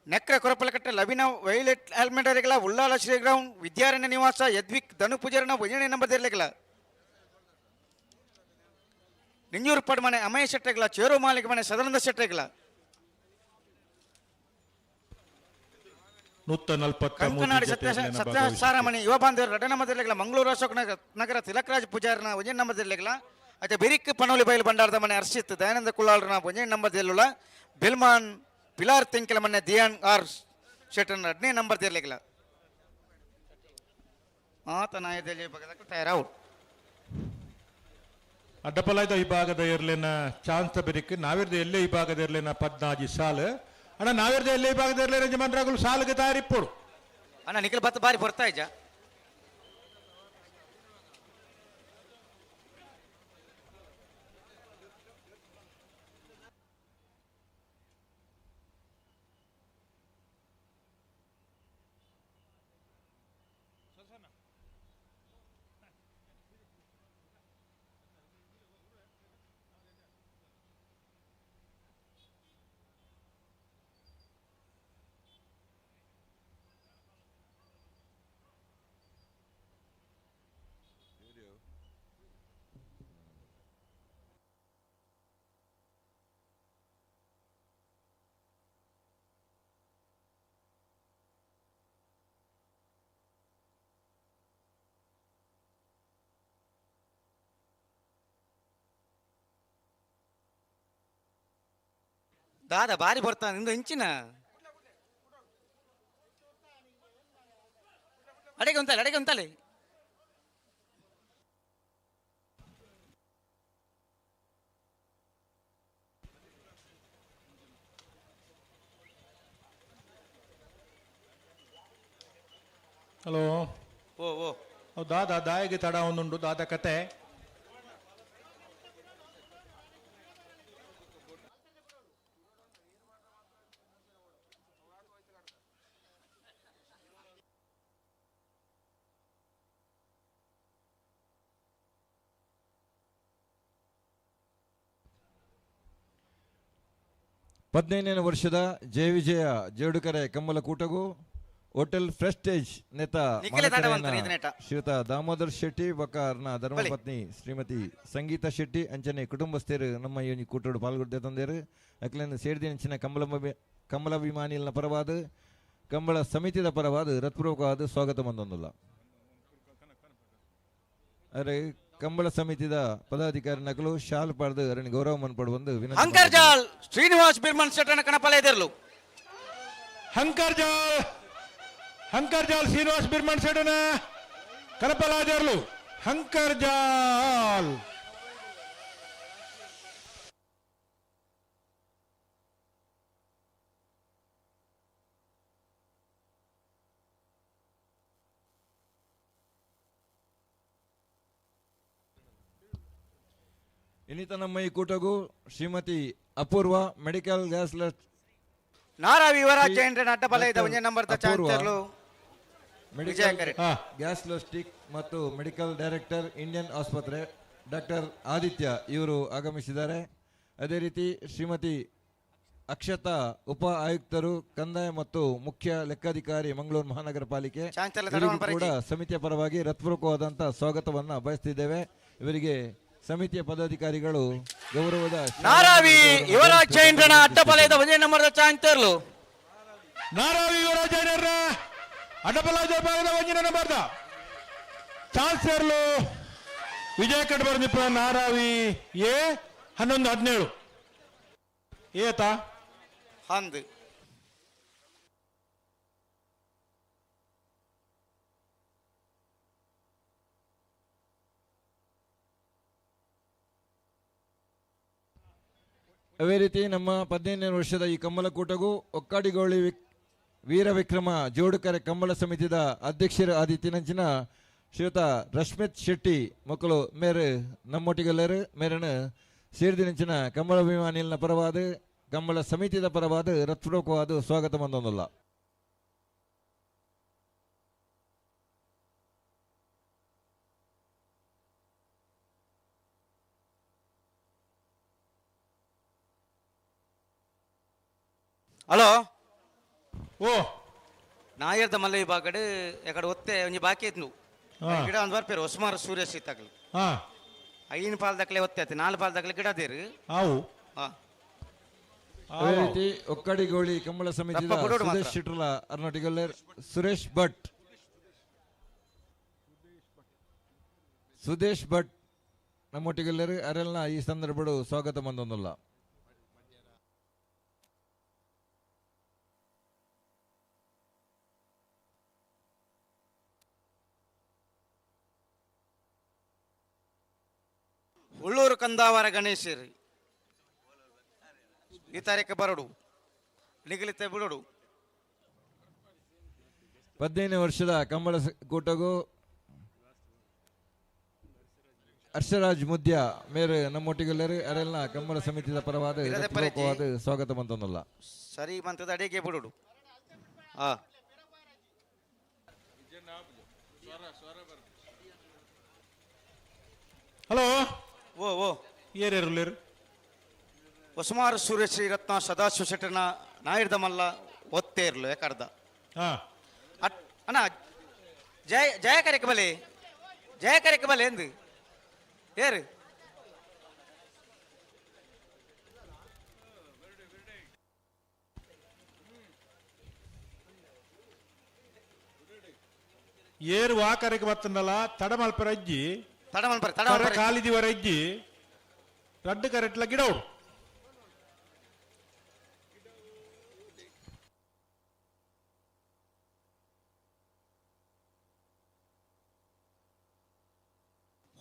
ನೆಕ್ರ ಕೊರಪಲಕಟ್ಟೆ ಲವಿನ ವೈಲೆಟ್ ಆಲ್ಮೆಡರಿಗಲ ಉಳ್ಳಾಲ ಶ್ರೀಗ್ರಾಮ್ ವಿದ್ಯಾರಣ್ಯ ನಿವಾಸ ಯದ್ವಿಕ್ ಧನು ಪೂಜಾರಿನ 1ನೇ ನಂಬರ್ದಲ್ಲಿಗಲ ನಿಂಜೂರು ಪಡ್ ಮನೆ ಅಮಯ ಶೆಟ್ರೆಗಲ ಚೇರು ಮಾಲಿಕ ಮನೆ ಸದಾನಂದ ಶೆಟ್ರೆಗಲ 143 ಕಂಕನಾಡಿ ಸತ್ಯಸಾರಮಣಿ ಯುವ ಬಾಂಧವರು 2ನೇ ನಂಬರ್ದಲ್ಲಿಗಲ ಮಂಗಳೂರು ಅಶೋಕ ನಗರ ತಿಲಕ್ ರಾಜ್ ಪೂಜಾರಿನ 1ನೇ ನಂಬರ್ದಲ್ಲಿಗಲ ಅದೇ ಬೆರಿಕ್ ಪನೋಲಿ ಬಯಲು ಭಂಡಾರದ ಮನೆ ಹರ್ಷಿತ್ ದಯಾನಂದ ಕುಳ್ಳಾಲ್ರನ 1ನೇ ನಂಬರ್ದಲ್ಲಿಲ್ಲ ಬೆಲ್ಮಾನ್ ಪಿಲಾರ್ ತೆಂಕೆಲ ಮನೆ ದಿಯಾನ್ ಆರ್ ಶೆಟ್ರನ 2ನೇ ನಂಬರ್ದಲ್ಲಿಗಲ ಆತ ನಾಯದಲ್ಲಿ ತಯಾರವು ಅಡ್ಡಪಲಾಯ್ದ ವಿಭಾಗದ ಇರ್ಲಿನ ಚಾನ್ಸ್ ಬೆರಿಕ್ ನಾವಿರ್ದ ಎಲ್ಲೇ ವಿಭಾಗದ ಇರ್ಲಿನ 14 ಸಾಲು ಅಣ್ಣ ನಾವಿರ್ದ ಎಲ್ಲೇ ವಿಭಾಗದ ಇರ್ಲಿ ಯಜಮಾನ್ರಾಗಲು ಸಾಲಿಗೆ ತಯಾರಿಪ್ಪೋಡು ಅಣ್ಣ ನಿಖಿಲ್ ಬತ್ತ ಬಾರಿ ಬರ್ತಾ ಇಜ್ಜ ದಾದ ಬಾರಿ ಬರ್ತಾನೆ ನಿಂದು ಹೆಂಚಿನ ಅಡೆಗೆ ಉಂತಲೆ ಹಲೋ ಓ ಓ ದಾದ ದಾಯಿಗೆ ತಡ ಒಂದುಂಡು ದಾದ ಕತೆ ಹದಿನೈದನೇ ವರ್ಷದ ಜಯ ವಿಜಯ ಜೇಡುಕೆರೆ ಕಂಬಲ ಕೂಟಗೂ ಹೋಟೆಲ್ ಪ್ರೆಸ್ಟೇಜ್ ನೇತ ನಿಖಿಲ ತಾಂಡವಂತ ಮಾಲಕರೇನ ಇದನ್ನೇಟ. ಶ್ರೀಯುತ ದಾಮೋದರ್ ಶೆಟ್ಟಿ ಬಕಾರ್ನ ಧರ್ಮಪತ್ನಿ ಶ್ರೀಮತಿ ಸಂಗೀತಾ ಶೆಟ್ಟಿ ಅಂಚನೆ ಕುಟುಂಬಸ್ಥರು ನಮ್ಮ ಈ ಕೂಟೋಡು ಪಾಲ್ಗೊಳ್ಳುತ್ತೆ ತಂದೇರು ಅಕ್ಲೆಂದು ಸೇರಿದಿನ ಕಮಲಾಭಿಮಾನಿಲ್ನ ಪರವಾದ ಕಂಬಳ ಸಮಿತಿದ ಪರವಾದ ಹೃತ್ಪೂರ್ವಕವಾದ ಸ್ವಾಗತ ಬಂದೊಂದಿಲ್ಲ. ಅರೆ ಕಂಬಳ ಸಮಿತಿದ ಪದಾಧಿಕಾರಿ ನಕಲು ಶಾಲ್ ಪಡೆದು ಅರಣ್ಯ ಗೌರವ ಮನ್ಪಡು ಬಂದು ವಿನಂತಿ ಅಂಕರ್ಜಾಲ್ ಶ್ರೀನಿವಾಸ್ ಬಿರ್ಮನ್ ಶೆಟ್ಟನ ಕಣಪಾಲೆದಿರಲು ಹಂಕರ್ಜಾಲ್ ಶ್ರೀನಿವಾಸ್ ಬಿರ್ಮನ್ ಸೆಡನ ಕನಪಲಾಜರ್ಲು ಹಂಕರ್ಜಾಲ್ ಇನ್ನಿತ ನಮ್ಮ ಈ ಕೂಟಗೂ ಶ್ರೀಮತಿ ಅಪೂರ್ವ ಮೆಡಿಕಲ್ ಗ್ಯಾಸ್ ನಾರಾ ವಿವರಾಜ್ ಜೈನ್ರನ ಅಡ್ಡಬಲಯದ ಒಂದೇ ನಂಬರ್ ಚಾಂಚರ್ಲು ಮೆಡಿಕಲ್ ಗ್ಯಾಸ್ ಲಾಜಿಸ್ಟಿಕ್ ಮತ್ತು ಮೆಡಿಕಲ್ ಡೈರೆಕ್ಟರ್ ಇಂಡಿಯನ್ ಆಸ್ಪತ್ರೆ ಡಾಕ್ಟರ್ ಆದಿತ್ಯ ಇವರು ಆಗಮಿಸಿದ್ದಾರೆ. ಅದೇ ರೀತಿ ಶ್ರೀಮತಿ ಅಕ್ಷತಾ ಉಪ ಆಯುಕ್ತರು ಕಂದಾಯ ಮತ್ತು ಮುಖ್ಯ ಲೆಕ್ಕಾಧಿಕಾರಿ ಮಂಗಳೂರು ಮಹಾನಗರ ಪಾಲಿಕೆ ಕೂಡ ಸಮಿತಿಯ ಪರವಾಗಿ ಹೃತ್ಪೂರ್ವಕವಾದಂತಹ ಸ್ವಾಗತವನ್ನ ಬಯಸ್ತಿದ್ದೇವೆ. ಇವರಿಗೆ ಸಮಿತಿಯ ಪದಾಧಿಕಾರಿಗಳು ಗೌರವದ ನಾರಾವಿ ಯುವರಾಜ್ ಜೈನ್ರನ ಅಡ್ಡಬಲಯದ ಒಂದೇ ನಂಬರ್ ಚಾಂಚರ್ಲು ನಾರಾವಿ ಯುವರಾಜ್ ಜೈನರ ಅಡ್ಡಬಲದ ಭಾಗದ ಒಂಜಿನ ನಂಬರ್ದ ಚಾನ್ಸರ್ಲು ವಿಜಯ ಕಡ್ಬರ್ದಿಪ್ಪ ನಾರಾವಿ ಎ 11-17 ಏತ ಹಂದ್ ಅದೇ ರೀತಿ ನಮ್ಮ 15ನೇ ವರ್ಷದ ಈ ಕಮ್ಮಲ ಕೂಟಗೂ ಒಕ್ಕಾಡಿಗೋಳಿ ವೀರ ವಿಕ್ರಮ ಜೋಡುಕರೆ ಕಂಬಳ ಸಮಿತಿದ ಅಧ್ಯಕ್ಷರ ಆದಿತ್ಯನಂಚಿನ ಶ್ರೀಯುತ ರಶ್ಮಿತ್ ಶೆಟ್ಟಿ ಮಕ್ಕಳು ಮೇರೆ ನಮ್ಮೊಟ್ಟಿಗೆಲ್ಲರು ಮೇರನ ಸೇರಿದಿನಂಚಿನ ಕಂಬಳ ಅಭಿಮಾನಿಲ್ನ ಪರವಾದ ಕಂಬಳ ಸಮಿತಿದ ಪರವಾದ ಹೃತ್ಪೂರ್ವಕವಾದ ಸ್ವಾಗತ ಬಂದೊಂದಲ್ಲ. ಹಲೋ ಓ ನಾಯರ್ದ ಮಲ್ಲ ವಿಭಾಗಡ್ ಎಕಡೆ ಒತ್ತೆ ಒಂಜಿ ಬಾಕಿ ಇತ್ತು ಗಿಡ ಒಂದು ಬರ್ಪೇರು ಹೊಸಮಾರ ಸೂರ್ಯ ಸೀತಾಗಲಿ ಐನ್ ಪಾಲ್ ದಕ್ಲೆ ಒತ್ತೆ ಆಯ್ತು 4 ಪಾಲ್ ದಕ್ಲೆ ಗಿಡ ದೇರು ಅವು ಅದೇ ರೀತಿ ಒಕ್ಕಡಿಗೋಳಿ ಕಂಬಳ ಸಮಿತಿದ ಸುರೇಶ್ ಶಿಟ್ರಲ ಅರ್ನೊಟ್ಟಿಗೆಲ್ಲರ್ ಸುದೇಶ್ ಭಟ್ ನಮ್ಮೊಟ್ಟಿಗೆಲ್ಲರು ಅರೆಲ್ನ ಈ ಸಂದರ್ಭಡು ಸ್ವಾಗತ ಬಂದೊಂದಲ್ಲ. ಉಳ್ಳೂರು ಕಂದಾವರ ಗಣೇಶರು ಈ ತಾರೀಕು ಬರಡು ನಿಗಲಿತ ಬಿಡೋಡು 15ನೇ ವರ್ಷದ ಕಂಬಳ ಕೂಟಗೂ ಹರ್ಷರಾಜ್ ಮುದ್ಯ ಮೇರೆ ನಮ್ಮೊಟ್ಟಿಗೆಲ್ಲರು ಅರೆಲ್ನ ಕಂಬಳ ಸಮಿತಿಯ ಪರವಾದ ಸ್ವಾಗತ ಬಂತಂದಲ್ಲ. ಸರಿ ಮಂತದ ಅಡಿಗೆ ಬಿಡೋಡು ಹಲೋ ಓ ಓ ಏರೇರು ಹೊಸಮಾರು ಸೂರ್ಯ ಶ್ರೀ ರತ್ನ ಸದಾಶಿವ ಶೆಟ್ಟರ್ನ ನಾಯಿರ್ದ ಮಲ್ಲ ಒತ್ತೇ ಇರ್ಲು ಯಾಕರ್ದ ಅಣ್ಣ ಜಯ ಕರೆಕ ಬಲೆ ಎಂದು ಏರು ಏರು ವಾಕರೆಗೆ ಬರ್ತಂದಲ್ಲ ತಡಮಲ್ಪರ ಅಜ್ಜಿ ಕಾಲಿದಿವರ ಅಜ್ಜಿ ರಡ್ಡು ಕರೆಟ್ಲ ಗಿಡವು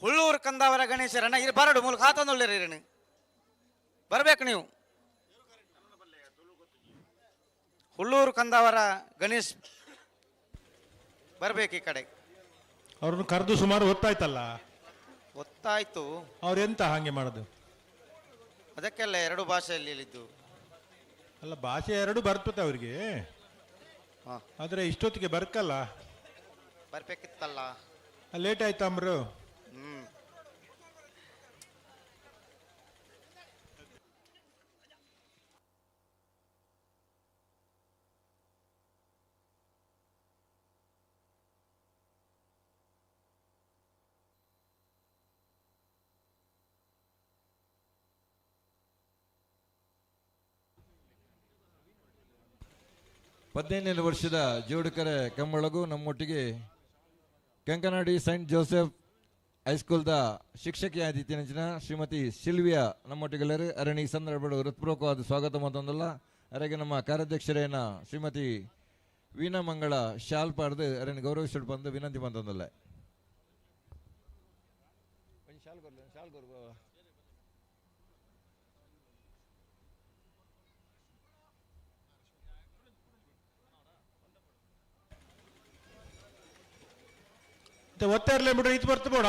ಹುಳ್ಳೂರು ಕಂದಾವರ ಗಣೇಶರಣ್ಣ ಇದು ಬರಡು ಮೂಲಕ ಹಾತಂದೊಳ್ಳೆರಿ ಬರ್ಬೇಕು ನೀವು. ಹುಳ್ಳೂರು ಕಂದಾವರ ಗಣೇಶ್ ಬರ್ಬೇಕು ಈ ಕಡೆ. ಅವ್ರನ್ನು ಕರೆದು ಸುಮಾರು ಹೊತ್ತಾಯ್ತಲ್ಲ. ಗೊತ್ತಾಯ್ತು. ಅವ್ರೆಂತ ಹಾಗೆ ಮಾಡೋದು? ಅದಕ್ಕೆಲ್ಲ 2 ಭಾಷೆಯಲ್ಲಿ ಹೇಳಿದ್ದು. ಅಲ್ಲ ಭಾಷೆ 2 ಬರ್ತದೆ ಅವ್ರಿಗೆ, ಆದ್ರೆ ಇಷ್ಟೊತ್ತಿಗೆ ಬರ್ಕಲ್ಲ. ಬರ್ಬೇಕಿತ್ತಲ್ಲ. ಲೇಟ್ ಆಯ್ತಾ ಅಮ್ರು? 15ನೇ ವರ್ಷದ ಜೋಡುಕರೆ ಕಂಬಳಗು ನಮ್ಮೊಟ್ಟಿಗೆ ಕೆಂಕನಾಡಿ ಸೈಂಟ್ ಜೋಸೆಫ್ ಹೈಸ್ಕೂಲ್ದ ಶಿಕ್ಷಕಿಯಾದಿತ್ಯನ ಶ್ರೀಮತಿ ಸಿಲ್ವಿಯಾ ನಮ್ಮೊಟ್ಟಿಗೆಲ್ಲರೂ ಅರಣ್ಯ ಈ ಸಂದರ್ಭಗಳು ಹೃತ್ಪೂರ್ವಕವಾದ ಸ್ವಾಗತ ಮಾತೊಂದಲ್ಲ ಅರೆಗೆ ನಮ್ಮ ಕಾರ್ಯಾಧ್ಯಕ್ಷರೇನ ಶ್ರೀಮತಿ ವೀಣಾ ಮಂಗಳ ಶಾಲ್ ಪಾಡ್ದು ಅರಣ್ಯ ಗೌರವಿಸಿಟ್ಟು ಬಂದು ವಿನಂತಿ ಬಂತೊಂದಲ್ಲ. ಒತ್ತೆ ಇರಲಿ ಬಿಡ್ರಿ ಇದು ಬರ್ತು ಬೋಡ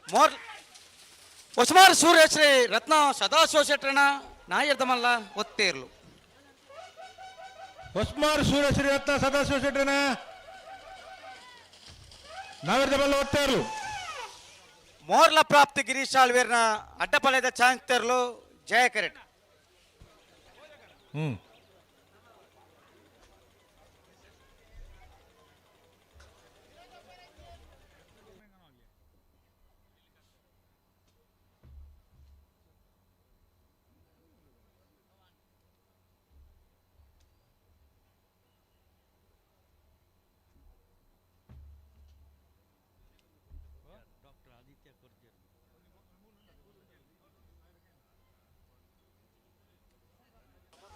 ಮೋರ್ ಹೊಸಮಾರ್ ಸೂರ್ಯಶ್ರೀ ರತ್ನ ಸದಾಶಿವ ಶೆಟ್ಟರಣ ನಾಯರ್ದಮಲ್ಲ ಒತ್ತೇರ್ಲು ಹೊಸ್ಮಾರ್ ಸೂರ್ಯಶ್ರೀ ರತ್ನ ಸದಾಶಿವ ಶೆಟ್ಟರನ ನಾವಿರ್ದಮಲ್ಲ ಒತ್ತೇರ್ಲು ಮೋರ್ಲ ಪ್ರಾಪ್ತಿ ಗಿರೀಶ್ ಆಳ್ವೇರ್ನ ಅಡ್ಡಪಲಯದ ಚಾಂಗ್ತೇರ್ಲು ಜಯ ಕರೆಟ್.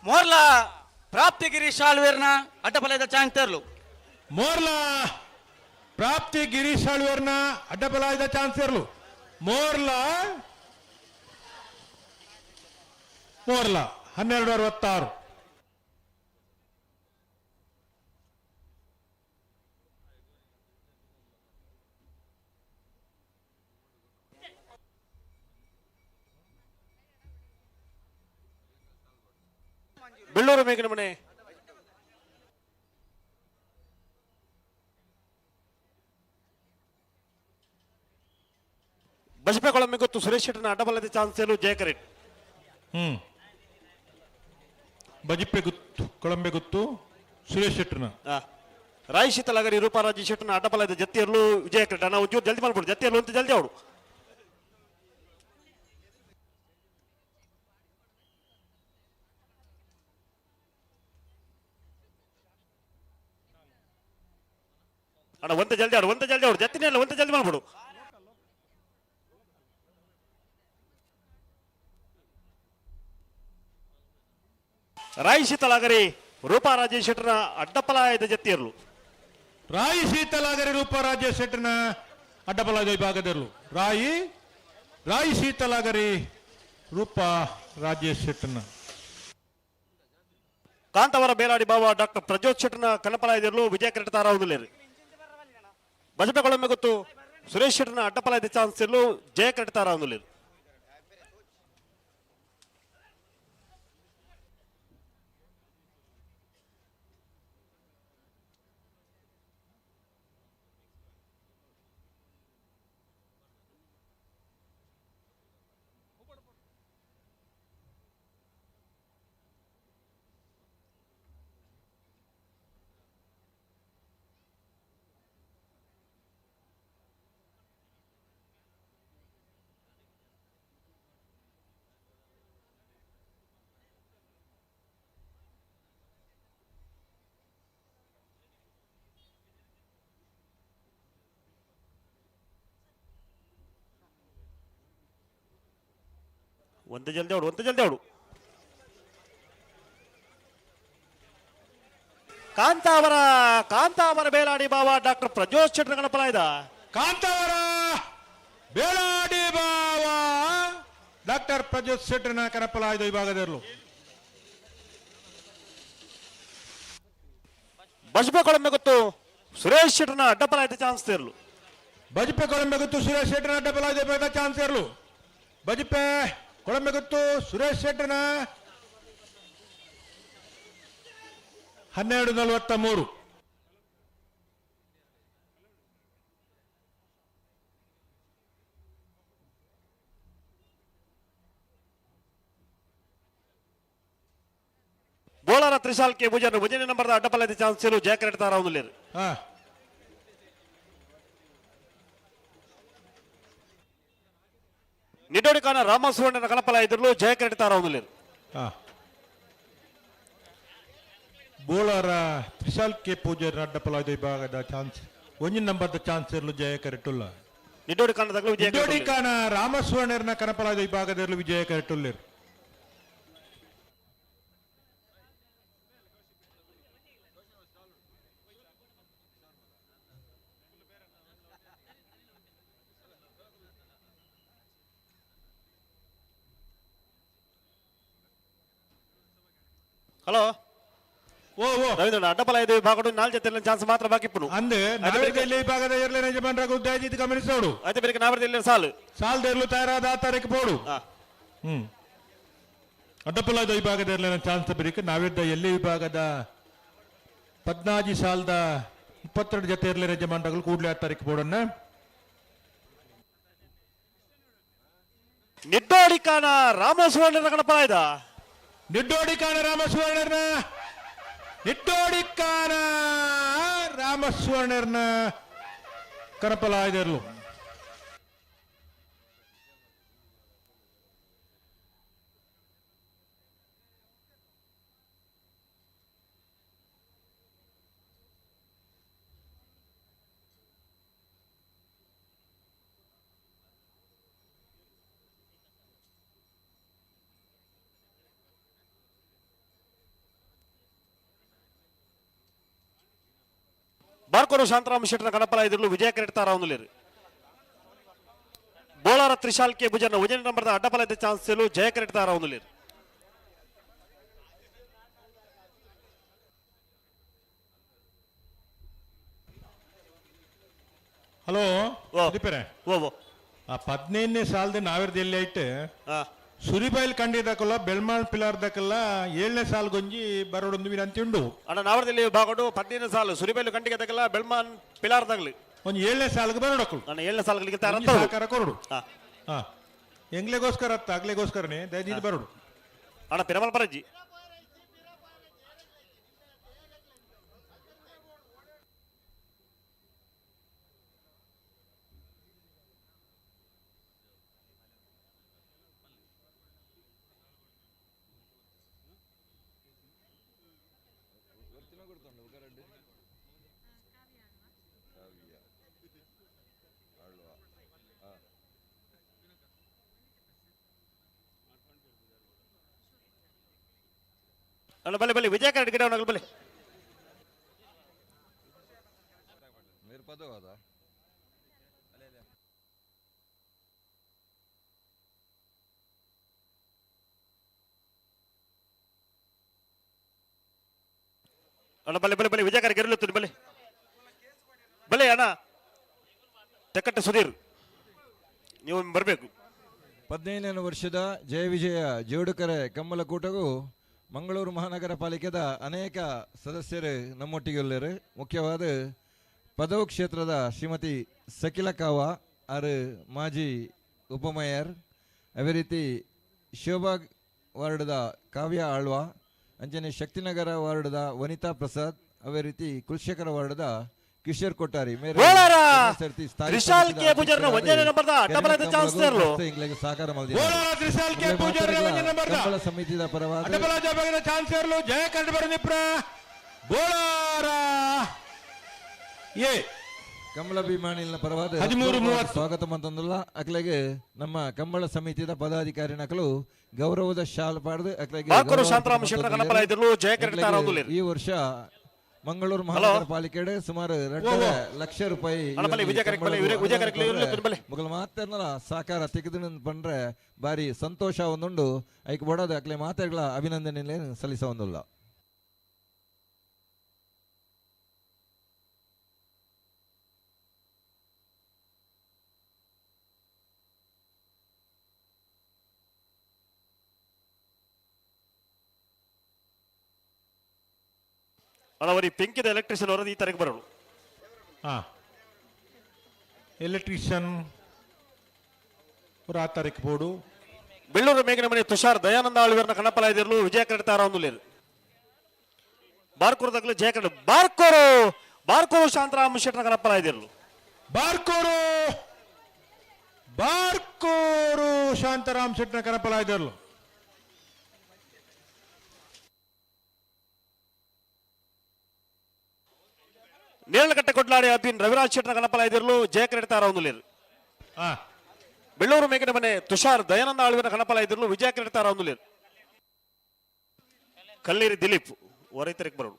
ಮೋರ್ಲ ಪ್ರಾಪ್ತಿ ಗಿರೀಶ್ ಆಳ್ವೇರ್ನ ಅಡ್ಡಪಲಯದ ಚಾಂಗ್ತೇರ್ಲು ಮೋರ್ಲ ಪ್ರಾಪ್ತಿ ಗಿರೀಶ್ ಆಳ್ವೇರ್ನ ಅಡ್ಡಪಲಾಯದ ಚಾನ್ಸರ್ಲು ಮೋರ್ಲ 1266. ಬೆಳ್ಳೂರು ಮೇಘನ ಮನೆ ಬಸಪೆ ಕೊಳಂಬೆ ಗೊತ್ತು ಸುರೇಶ್ ಶೆಟ್ಟರ್ನ ಅಡ್ಡಬಲ್ಲದ ಚಾನ್ಸೇಲು ಜಯ ಕರೆಟ್. ಬಜಿಪ್ಪೆ ಗುತ್ತು ಕೊಳಂಬೆ ಗುತ್ತು ಸುರೇಶ್ ಶೆಟ್ಟರ್ನ ರಾಯ್ ಶೀತಲಗರಿ ರೂಪಾರಾಜಿ ಶೆಟ್ಟರ್ನ ಅಡ್ಡಬಲ್ಲದ ಜತ್ತಿಯರ್ಲು ವಿಜಯ ಕರೆಟ್. ನಾವು ಒಂಚೂರು ಜಲ್ದಿ ಮಾಡ್ಬಿಡು ಜತ್ತಿಯರ್ಲು ಅಂತ ಜಲ್ದಿ ಅವಳು ಅಣ್ಣ ಒಂತ ಜಲ್ದಿ ಆಡು ಜತ್ತಿನೇ ಅಲ್ಲ ಒಂತ ಜಲ್ದಿ ಮಾಡ್ಬಿಡು. ರಾಯಿ ಶೀತಲಾಗರಿ ರೂಪಾ ರಾಜೇಶ್ ಶೆಟ್ಟರ್ನ ಅಡ್ಡಪಲಾಯದ ಜತ್ತಿಯರ್ಲು ರಾಯಿ ಶೀತಲಾಗರಿ ರೂಪಾ ರಾಜೇಶ್ ಶೆಟ್ಟರ್ನ ಅಡ್ಡಪಲಾಯದ ವಿಭಾಗದರ್ಲು ರಾಯಿ ಶೀತಲಾಗರಿ ರೂಪಾ ರಾಜೇಶ್ ಶೆಟ್ಟರ್ನ ಕಾಂತವರ ಬೇಲಾಡಿ ಬಾವ ಡಾಕ್ಟರ್ ಪ್ರಜ್ಯೋತ್ ಶೆಟ್ಟರ್ನ ಕನ್ನಪಲಾಯದರ್ಲು ವಿಜಯ ಕರೆಟ್ ತಾರಾವುದಿಲ್ಲೇರಿ. ಬಸಪೆ ಕೊಳಂಬೆ ಗೊತ್ತು ಸುರೇಶ್ ಶೆಟ್ಟರ್ನ ಅಡ್ಡಪಲಾಯದ ಚಾನ್ಸರ್ಲು ಜಯ ಕರೆಟ್ ತಾರಾವುದಿಲ್ಲೇರಿ. ಒಂದು ಜಲ್ದಿ ಅವಡು ಕಾಂತಾವರ ಬೇಲಾಡಿ ಬಾವ ಡಾಕ್ಟರ್ ಪ್ರಜೋತ್ ಶೆಟ್ಟಿ ಗಣಪಲಾಯ್ದ ಕಾಂತಾವರ ಬೇಲಾಡಿ ಬಾವ ಡಾಕ್ಟರ್ ಪ್ರಜೋತ್ ಶೆಟ್ಟರ್ನ ಕನಪಲಾಯ್ದ ವಿಭಾಗದಲ್ಲೂ ಬಜ್ಪೆ ಕೊಳಂಬೆ ಗೊತ್ತು ಸುರೇಶ್ ಶೆಟ್ಟರ್ನ ಅಡ್ಡಪಲಾಯ್ದ ಚಾನ್ಸ್ ತೇರ್ಲು ಬಜ್ಪೆ ಕೊಳಂಬೆ ಗೊತ್ತು ಸುರೇಶ್ ಶೆಟ್ಟರ್ನ ಅಡ್ಡಪಲಾಯ್ದ ಚಾನ್ಸ್ ಇರಲು ಬಜ್ಪೆ ಕೊಳಂಬೆ ಗೊತ್ತು Suresh ಶೆಟ್ಟರ್ನ 12:43 ಬೋಳರ Trishal K ಭುಜನ್ ಭುಜನ number ಅಡ್ಡಪಲಾಯ್ದ chance ಇರು ಜಾಕೆಟ್ ತಾರ ಅವನು ನಿಡೋಡಿಕಾನ ರಾಮಸುವರ್ಣನ ಕನಪಲಾಯ್ದಿರ್ಲು ಜಯಕರೆಟ್ ತಾರ ಅವನು ಬೋಳರ ತ್ರಿಶಾಲ್ ಕೆ ಪೂಜಾರಿ ಅಡ್ಡಪಲಾಯ್ದ ವಿಭಾಗದ ಚಾನ್ಸ್ 1 ನಂಬರ್ದ ಚಾನ್ಸ್ ಇರಲು ಜಯ ಕರೆಟುಲ್ಲ ನಿಡೋಡಿಕಾನ ರಾಮಸ್ವರ್ಣರ್ನ ಕನಪಲಾಯ್ದ ವಿಭಾಗದಲ್ಲೂ ವಿಜಯ ಕರೆಟುಲ್ಲಿರು ಹಲೋ ರವೀಂದ್ರ ಅಡ್ಡಪಲಾಯ್ದ ವಿಭಾಗ 4 ಜೊತೆ ಚಾನ್ಸ್ ಮಾತ್ರ ಬಾಕಿ ಇಪ್ಪು ಅಂದು ನಾವೇದಲ್ಲಿ ವಿಭಾಗದ ಎರಡನೇ ಯಜಮಾನರಾಗ ಉದ್ದಾಜಿತ್ ಗಮನಿಸೋಡು ಅದೇ ಬೇರೆ ನಾವರದಲ್ಲಿ ಸಾಲದೇರ್ಲು ತಯಾರಾದ ತಾರೀಕು ಪೋಡು ಅಡ್ಡಪಲಾಯ್ದ ವಿಭಾಗದ ಎರಡನೇ ಚಾನ್ಸ್ ಬೇರೆ ನಾವಿದ್ದ ಎಲ್ಲಿ ವಿಭಾಗದ 14 ಸಾಲದ 22 ಜೊತೆ ಎರಡನೇ ಯಜಮಾನರಾಗಲು ಕೂಡಲೇ ಆ ತಾರೀಕು ಪೋಡನ್ನ ನಿಡ್ಡೋಡಿಕಾನ ರಾಮಸ್ವಾಮಿ ಕಣಪಲಾಯ್ದ ನಿಡ್ಡೋಡಿಕಾನ ರಾಮಸ್ವರ್ಣರ್ನ ಕನಪಲಾಯ್ದರ್ಲು ಬಾರ್ಕೋರು ಶಾಂತರಾಮ ಶೆಟ್ಟರ ಕಣಪಲಾಯ್ದಿರ್ಲು ವಿಜಯ ಕರೆಟ್ ತಾರ ಅವನು ಬೋಳಾರ ತ್ರಿಶಾಲ್ ಕೆ ಭುಜನ ವಜನ ನಂಬರ್ದ ಅಡ್ಡಪಲಾಯ್ದ ಚಾನ್ಸ್ ಇರು ಜಯ ಕರೆಟ್ ತಾರ ಅವನು ಹಲೋ ದಿಪ್ಪರೆ ಆ 15ನೇ ಸಾಲದ ನಾವಿರ್ದ ಎಲ್ಲಿ ಐತೆ ಸುರಿಬೈಲ್ ಕಂಡಿದ್ದಕ್ಕಲ್ಲ ಬೆಳ್ಮಾಳ್ ಪಿಲಾರ್ದಕ್ಕಲ್ಲ 7ನೇ ಸಾಲ್ ಗೊಂಜಿ ಬರೋಡೊಂದು ವಿನ ಅಂತಿಂಡು ಅಣ್ಣ ನಾವರದಲ್ಲಿ ಬಾಗೋಡು 15ನೇ ಸಾಲು ಸುರಿಬೈಲು ಕಂಡಿದ್ದಕ್ಕಲ್ಲ ಬೆಳ್ಮಾನ್ ಪಿಲಾರ್ದಾಗ್ಲಿ ಒಂದು 7ನೇ ಸಾಲ್ಗೆ ಬರೋಡಕ್ಕಳು ಅಣ್ಣ 7ನೇ ಸಾಲ್ಗಳಿಗೆ ಸಾಕಾರ ಕೊರಡು ಎಂಗ್ಲೆಗೋಸ್ಕರ ಆಗ್ಲೆಗೋಸ್ಕರನೇ ದಯದಿದ್ದು ಬರೋಡು ಅಣ್ಣ ಪಿರಮಲ್ ಪರಜ್ಜಿ ಅಣ್ಣ ಬಲೆ ಬಲೆ ವಿಜಯ ಕರೆಟ್ ಗಿಡ ಅವನಾಗಲು ಬಲೆ ಅಣ್ಣ ಬಲೆ ಬಲೆ ಬಲೆ ವಿಜಯ ಕರೆಟ್ ಗೆರಳುತ್ತೀನಿ ಬಲೆ ಬಲೆ ಅಣ್ಣ ತೆಕ್ಕಟ್ಟ ಸುಧೀರ್ ನೀವು ಬರಬೇಕು 15ನೇ ವರ್ಷದ ಜಯ ವಿಜಯ ಜೋಡುಕರೆ ಕಮ್ಮಲಕೂಟಗೂ ಮಂಗಳೂರು ಮಹಾನಗರ ಪಾಲಿಕೆದ ಅನೇಕ ಸದಸ್ಯರು ನಮ್ಮೊಟ್ಟಿಗೆ ಉಳ್ಳರು ಮುಖ್ಯವಾದ ಪದವು ಕ್ಷೇತ್ರದ ಶ್ರೀಮತಿ ಸಕಿಲ ಕಾವ ಆರು ಮಾಜಿ ಉಪಮೇಯರ್ ಅದೇ ರೀತಿ ಶಿವಬಾಗ್ ವಾರ್ಡ್ದ ಕಾವ್ಯ ಆಳ್ವ ಅಂಚನೆ ಶಕ್ತಿನಗರ ವಾರ್ಡ್ದ ವನಿತಾ ಪ್ರಸಾದ್ ಅದೇ ರೀತಿ ಕುಲಶೇಖರ ವಾರ್ಡ್ದ ಕಿಶೋರ್ ಕೊಟ್ಟಾರಿ ಸಾಕಾರ ಸಮಿತಿಯ ಪರವಾದ ಜಯ ಕಂಡು ಬರ ಬೋಳಾರ ಎ ಕಂಬಳಾಭಿಮಾನಿಗಳ ಪರವಾದ 13:30 ಸ್ವಾಗತ ಮಂತಂದುಲ್ಲ ಅಕ್ಲೆಗೆ ನಮ್ಮ ಕಂಬಳ ಸಮಿತಿಯ ಪದಾಧಿಕಾರಿ ನಕಲು ಗೌರವದ ಶಾಲ್ ಪಾಡ್ದು ಅಕ್ಲೆಗೆ ಬಾರ್ಕೋರು ಶಾಂತರಾಮ ಶೆಟ್ಟರ ಕನಪಲ ಇದ್ರಲು ಜಯಕರಣ ತಾರಾವುದುಲ್ಲೇರು. ಈ ವರ್ಷ ಮಂಗಳೂರು ಮಹಾನಗರ ಪಾಲಿಕೆಡೆ ಸುಮಾರು 2 ಲಕ್ಷ ರೂಪಾಯಿ ಮುಗಲ್ ಮಾತೇರ್ನಲ ಸಾಕಾರ ತೆಗೆದು ಪಂಡ್ರೆ ಬಾರಿ ಸಂತೋಷ ಒಂದುಂಡು ಐಕ್ ಬಡೋದು ಅಕ್ಲೆ ಮಾತೆಗಳ ಅಭಿನಂದನೆ ಸಲ್ಲಿಸ ಒಂದುಲ್ಲ. ಅವರಿ ಪೆಂಕಿದ ಎಲೆಕ್ಟ್ರಿಷಿಯನ್ ಅವರದ್ದು ಈ ತಾರೀಕು ಬರೋದು. ಎಲೆಕ್ಟ್ರಿಷಿಯನ್ ಆ ತಾರೀಕು ಬೋರ್ಡು ಬೆಳ್ಳೂರು ಮೇಘನ ಮನೆ ತುಷಾರ್ ದಯಾನಂದ ಆಳ್ವೀರ್ನ ಕಣಪಲ ಇದಿರಲು ವಿಜಯ ಕರೆಡ್ ತಾರಾವುದುಲ್ಲೇರು. ಬಾರ್ಕೋರದಾಗಲೂ ಜಯ ಕರೆಡ್ ಬಾರ್ಕೋರು ಶಾಂತರಾಮ ಶೆಟ್ಟರ ಕಣಪಲ ಇದಿರಲು. ಬಾರ್ಕೋರು ಶಾಂತರಾಮ್ ಶೆಟ್ಟರ ಕನಪಲ ಇದ್ದರು. ನೇರಳಕಟ್ಟೆ ಕೊಡ್ಲಾಡಿ ಅಭಿನ್ ರವಿರಾಜ್ ಶೆಟ್ಟರ ಕನಪಲ ಇದಿರಲು ಜಯ ಕರೆಡ್ ತಾರಾವುದುಲ್ಲೇರು. ಬೆಳ್ಳೂರು ಮೇಘನ ಮನೆ ತುಷಾರ್ ದಯಾನಂದ ಆಳ್ವೀರ್ನ ಕಣಪಲ ಇದಿರಲು ವಿಜಯ ಕರೆಡ್ ತಾರಾವುದುಲ್ಲೇರು. ಕಲ್ಲೇರಿ ದಿಲೀಪ್ ಹೊರೈತರಿಗೆ ಬರೋದು.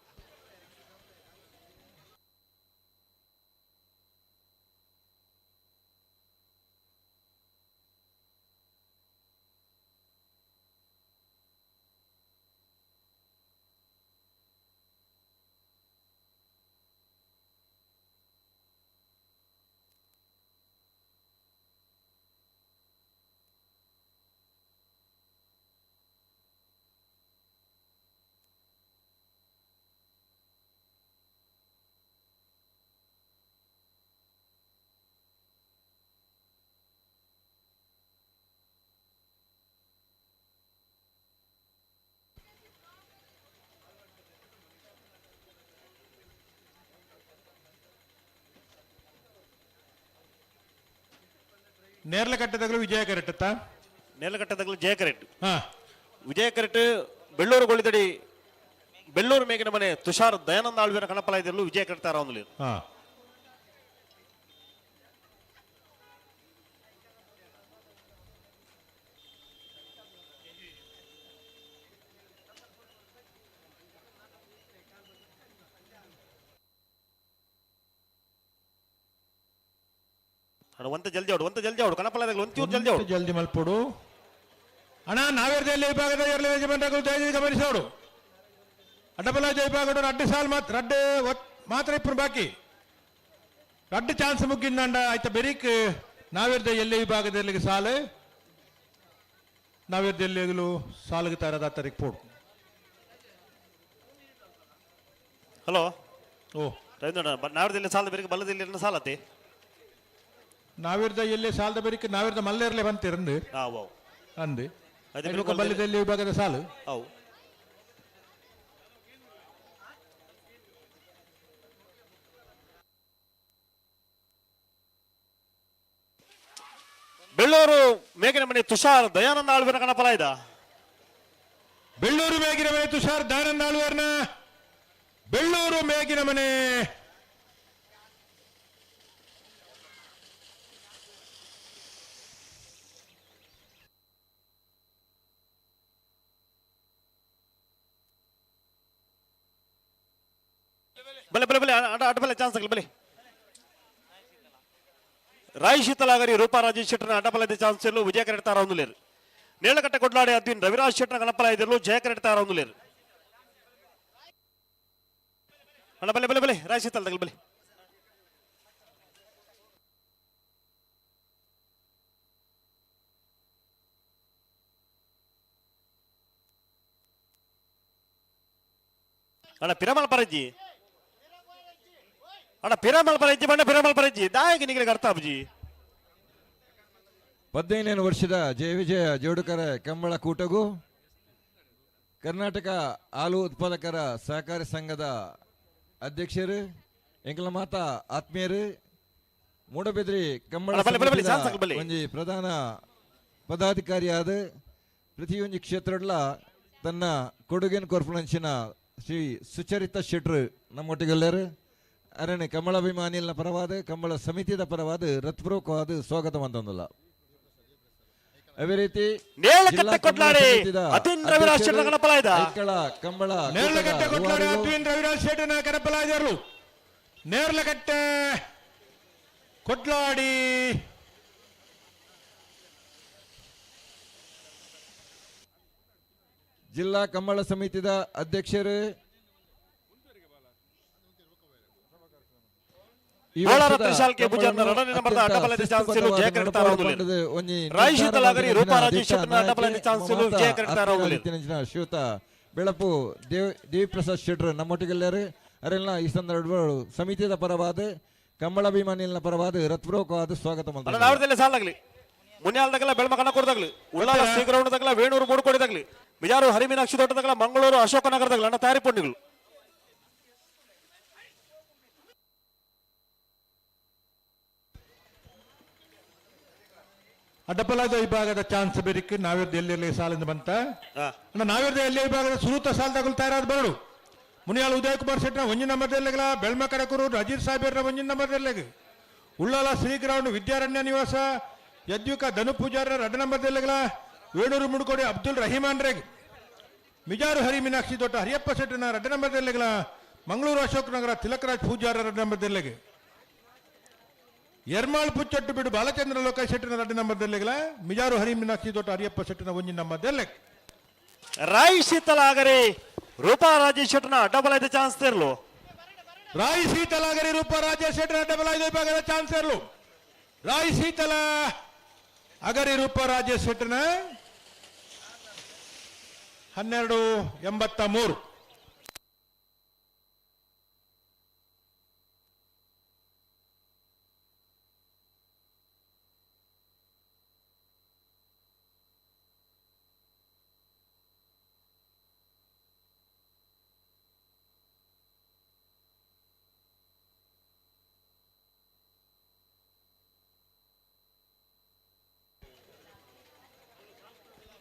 ನೇರ್ಲಕಟ್ಟೆದಾಗಲೂ ವಿಜಯ ಕರೆಕ್ಟ್ ನೇರ್ಲಕಟ್ಟೆದಾಗಲೂ ಜಯ ಕರೆಕ್ಟ್ ವಿಜಯ ಕರೆಕ್ಟ್ ಬೆಳ್ಳೂರು ಗೋಳಿದಡಿ ಬೆಳ್ಳೂರು ಮೇಘನ ಮನೆ ತುಷಾರ್ ದಯಾನಂದ ಆಳ್ವೀರ್ನ ಕಣಪಲ ಇದಿರಲು ವಿಜಯ ಕರೆಕ್ಟ್ ತಾರಾವುದುಲ್ಲೇರು. ಒಂತ ಜಲ್ದಿ ಆಡು ಕನಪಲದಾಗ ಒಂಚೂರು ಜಲ್ದಿ ಮಲ್ಪೋಡು ಅಣ್ಣ ನಾವೇರ್ದಲ್ಲಿ ವಿಭಾಗದ ಎರಡನೇ ಯಜಮಾನರು ದಯವಿಟ್ಟು ಗಮನಿಸೋಡು. ಅಡ್ಡಬಲ ವಿಭಾಗದ ಅಡ್ಡ ಸಾಲ್ ಮಾತ್ರ ಇಪ್ಪರು ಬಾಕಿ ಅಡ್ಡ ಚಾನ್ಸ್ ಮುಗ್ಗಿಂದ ಆಯ್ತಾ ಬೆರೀಕ್ ನಾವೇರ್ದ ಎಲ್ಲಿ ವಿಭಾಗದಲ್ಲಿ ಸಾಲು ನಾವೇರ್ದಲ್ಲಿ ಸಾಲಿಗೆ ತರದ ತಾರೀಕು ಪೋಡು. ಹಲೋ ನಾವೇರ್ದಲ್ಲಿ ಸಾಲದ ಬೆರೀಕ್ ಬಲ್ಲದಲ್ಲಿ ಸಾಲತ್ತೆ ನಾವಿರ್ದ ಎಲ್ಲೇ ಸಾಲದ ಬರೀಕ್ ನಾವಿರ್ದ ಮಲ್ಲೇರ್ಲೆ ಬಂತಿರಂದು ಅಂದು ಬಲ್ಲದಲ್ಲಿ ವಿಭಾಗದ ಸಾಲು ಬೆಳ್ಳೂರು ಮೇಘನ ಮನೆ ತುಷಾರ್ ದಯಾನಂದ ಆಳ್ವೀರ್ನ ಕಣಪಲ ಇದ. ಬೆಳ್ಳೂರು ಮೇಗಿನ ಮನೆ ತುಷಾರ್ ದಯಾನಂದ ಆಳ್ವೀರ್ನ ಬೆಳ್ಳೂರು ಮೇಗಿನ ಮನೆ ಬಲೆ ಅಡ್ಡಬಲೆ ಚಾನ್ಸ್ ಆಗಲಿ ಬಲೆ ರಾಯ್ ಶೀತಲಾಗರಿ ರೂಪಾ ರಾಜೇಶ್ ಶೆಟ್ಟರ್ನ ಅಡ್ಡಬಲದ ಚಾನ್ಸ್ ಎಲ್ಲೂ ವಿಜಯ ಕರೆಕ್ಟ್ ತಾರಾವುದುಲ್ಲೇರು. ನೇರಳಕಟ್ಟೆ ಕೊಡ್ಲಾಡಿ ಅದ್ವಿನ್ ರವಿರಾಜ್ ಶೆಟ್ಟರ್ನ ಕಣಪಲ ಇದಿರಲು ಜಯ ಕರೆಕ್ಟ್ ತಾರಾವುದುಲ್ಲೇರು. ಅಣ್ಣ ಬಲೆ ರಾಯ್ ಶೀತಲದಾಗ ಬಲೆ ಅಣ್ಣ ಪಿರಮಲ್ ಪರಜ್ಜಿ ಪಿರಮಲ್ ಪರಜ್ಜಿ ದಾಯಿಗೆ ನಿಮಗೆ ಅರ್ಥ ಅಬ್ಜಿ 15ನೇ ವರ್ಷದ ಜಯ ವಿಜಯ ಜೋಡುಕರ ಕಂಬಳ ಕೂಟಗೂ ಕರ್ನಾಟಕ ಹಾಲು ಉತ್ಪಾದಕರ ಸಹಕಾರಿ ಸಂಘದ ಅಧ್ಯಕ್ಷರು ಎಂಕಲ ಮಾತಾ ಆತ್ಮೀಯರು ಮೂಡಬಿದ್ರಿ ಕಂಬಳ ಒಂಜಿ ಪ್ರಧಾನ ಪದಾಧಿಕಾರಿಯಾದ ಪ್ರತಿಯೊಂದು ಕ್ಷೇತ್ರಡ್ಲ ತನ್ನ ಕೊಡುಗೆಯನ್ನು ಕೊರ್ಪುನಂಚಿನ ಶ್ರೀ ಸುಚರಿತಾ ಶೆಟ್ರು ನಮ್ಮೊಟ್ಟಿಗೆಲ್ಲರು ಅರಣೆ ಕಂಬಳಾಭಿಮಾನಿಗಳ ಪರವಾದ ಕಂಬಳ ಸಮಿತಿದ ಪರವಾದ ಹೃತ್ಪೂರ್ವಕವಾದ ಸ್ವಾಗತ ಅಂತಂದಲ್ಲ. ಅದೇ ರೀತಿ ನೇರಳಕಟ್ಟೆ ಕೊಟ್ಲಾಡಿ ಅತಿನ್ ರವಿರಾಜ್ ಶೆಟ್ಟರ ಕನಪಲಾಯ್ದ ಕಂಬಳ ನೇರ್ಲಕಟ್ಟೆ ಕೊಟ್ಲಾಡಿ ಅದ್ವಿನ್ ರವಿರಾಜ್ ಶೆಟ್ಟನ ಕನಪಲಾಯ್ದರು. ನೇರ್ಲಕಟ್ಟೆ ಕೊಟ್ಲಾಡಿ ಜಿಲ್ಲಾ ಕಂಬಳ ಸಮಿತಿದ ಅಧ್ಯಕ್ಷರು ಶ್ರೀಯುತ ಬೆಳಪು ದೇವಿಪ್ರಸಾದ್ ಶೆಟ್ರು ನಮ್ಮೊಟ್ಟಿಗೆಲ್ಲರು ಅರೆಲ್ಲ ಈ ಸಂದರ್ಭಗಳು ಸಮಿತಿಯ ಪರವಾದ ಕಂಬಳಾಭಿಮಾನಿಗಳ ಪರವಾದ ಹೃತ್ಪೂರ್ವಕವಾದ ಸ್ವಾಗತ ಮಾಡ್ತಾರೆ. ಸಾಲಾಗ್ಲಿ ಮುನ್ಯಾಲ್ದಾಗಲ್ಲ ಬೆಳ್ಮ ಕಣ ಕೊಡ್ದಾಗ್ಲಿ ಉಳ್ಳಾಲ ಸಿ ಗ್ರೌಂಡ್ದಾಗಲ್ಲ ವೇಣೂರು ಮೂಡ್ಕೊಡಿದಾಗ್ಲಿ ಬಿಜಾರು ಹರಿಮೀನಾಕ್ಷಿ ತೋಟದಾಗಲ್ಲ ಮಂಗಳೂರು ಅಶೋಕನಗರದಾಗಲ್ಲ ಅಣ್ಣ ತಯಾರಿ ಪೊಂಡಿಗಳು ಅಡ್ಡಪಲಾದ ವಿಭಾಗದ ಚಾನ್ಸ್ ಬೇರಿಕ್ ನಾವ್ಯದ ಎಲ್ಲಿ ಸಾಲಿಂದ ಬಂತ ನಾವ್ಯದ ಎಲ್ಲಿ ವಿಭಾಗದ ಸುರೂತ ಸಾಲದಾಗಲು ತಯಾರಾದ ಬರಡು ಮುನಿಯಾಲ್ ಉದಯ್ ಕುಮಾರ್ ಶೆಟ್ನ ಒಂಜಿನ ನಂಬರ್ದೆಲ್ಲ ಬೆಳ್ಮ ಕಡಕೂರು ನಜೀರ್ ಸಾಹೇಬ್ರ ಒಂಜಿನ ನಂಬರ್ದೆಲ್ಲೆಗೆ ಉಳ್ಳಾಲ ಶ್ರೀ ಗ್ರೌಂಡ್ ವಿದ್ಯಾರಣ್ಯ ನಿವಾಸ ಯದ್ಯುಕ ಧನು ಪೂಜಾರ ರಡ್ಡ ನಂಬರ್ದೆಲ್ಲೆಗಳ ವೇಣೂರು ಮುಡ್ಕೋಡಿ ಅಬ್ದುಲ್ ರಹೀಮಾನ್ ರೇಗ್ ಮಿಜಾರು ಹರಿ ಮೀನಾಕ್ಷಿ ತೋಟ ಹರಿಯಪ್ಪ ಶೆಟ್ಟನ ರಡ್ಡ ನಂಬರ್ದೆಲ್ಲೆಗಳ ಮಂಗಳೂರು ಅಶೋಕ್ ನಗರ ತಿಲಕರಾಜ್ ಪೂಜಾರ ರಡ್ಡ ನಂಬರ್ದೆಲ್ಲೆಗೆ ಎರ್ಮಾಳ್ ಪುಚ್ಚೊಟ್ಟು ಬಿಡು ಬಾಲಚಂದ್ರ ಲೋಕ ಶೆಟ್ಟಿನ ರಡ್ಡ ನಂಬರ್ದೆಲ್ಲೆಗಳ ಮಿಜಾರು ಹರಿ ಮೀನಾಕ್ಷಿ ತೋಟ ಹರಿಯಪ್ಪ ಶೆಟ್ಟಿನ ಒಂಜಿನ ನಂಬರ್ದೆಲ್ಲೆಗೆ ರಾಯ್ ಶೀತಲಾಗರಿ ರೂಪಾ ರಾಜೇಶ್ ಶೆಟ್ಟನ ಡಬಲ್ ಐದು ಚಾನ್ಸ್ ತೆರಲು ರಾಯ್ ಶೀತಲಾಗರಿ ರೂಪಾ ರಾಜೇಶ್ ಶೆಟ್ಟನ ಡಬಲ್ ಐದು ವಿಭಾಗದ ಚಾನ್ಸ್ ತೆರಲು ರಾಯ್ ಶೀತಲ ಅಗರಿ ರೂಪ ರಾಜೇಶ್ ಶೆಟ್ಟನ 1283.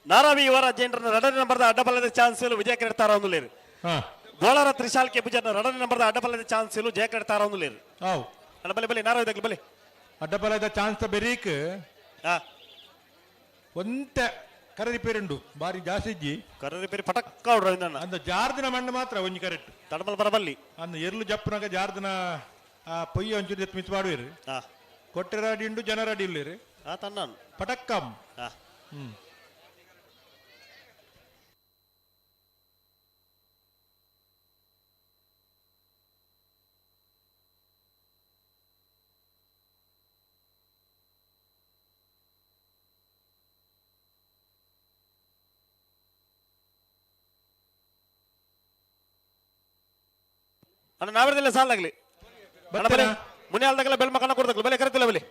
ನಾರಾವಿ ಇವರ ಜೇಂಡ್ರನ ರಡನೆ ನಂಬರ್ದ ಅಡ್ಡಬಲದ ಚಾನ್ಸ್ ವಿಜಯ ಕೆಡ್ತಾರ ಒಂದು ಲೇರು ಬೋಳರ ತ್ರಿಶಾಲ್ ಕೆ ಪೂಜಾರ ರಡನೆ ನಂಬರ್ದ ಅಡ್ಡಬಲದ ಚಾನ್ಸ್ ಜಯ ಕೆಡ್ತಾರ ಒಂದು ಲೇರು ಅಡ್ಡಬಲೆ ಬಲೆ ನಾರಾವಿ ದಗ್ಲಿ ಬಲೆ ಅಡ್ಡಬಲದ ಚಾನ್ಸ್ ಬೆರೀಕ್ ಒಂತ ಕರದಿ ಪೇರುಂಡು ಬಾರಿ ಜಾಸ್ತಿ ಇಜ್ಜಿ ಕರದಿ ಪೇರಿ ಪಟಕ್ಕ ಹೊಡ್ರ ಅಂದ ಜಾರ್ದಿನ ಮಣ್ಣು ಮಾತ್ರ ಒಂಜಿ ಕರೆಕ್ಟ್ ತಡಬಲ್ ಬರಬಲ್ಲಿ ಅಂದ ಎರ್ಲು ಜಪ್ಪನಾಗ ಜಾರ್ದಿನ ಪೊಯ್ಯ ಒಂಚೂರು ಮಿಸ್ ಮಾಡುವೇರು ಕೊಟ್ಟೆ ಅಡಿ ಉಂಡು ಜನರ ಅಡಿ ಇಲ್ಲೇರು ತನ್ನ ಪಟಕ್ಕಂ ಅಣ್ಣ ನಾವರದಲ್ಲ ಸಾಲಾಗ್ಲಿ ಮುನಿಯಾಲ್ದಾಗಲ್ಲ ಬೆಳ್ಮ ಕಣ ಕೊಡ್ದಾಗ್ಲಿ ಬಲೆ ಕರೆತಿಲ್ಲ ಬಲೆ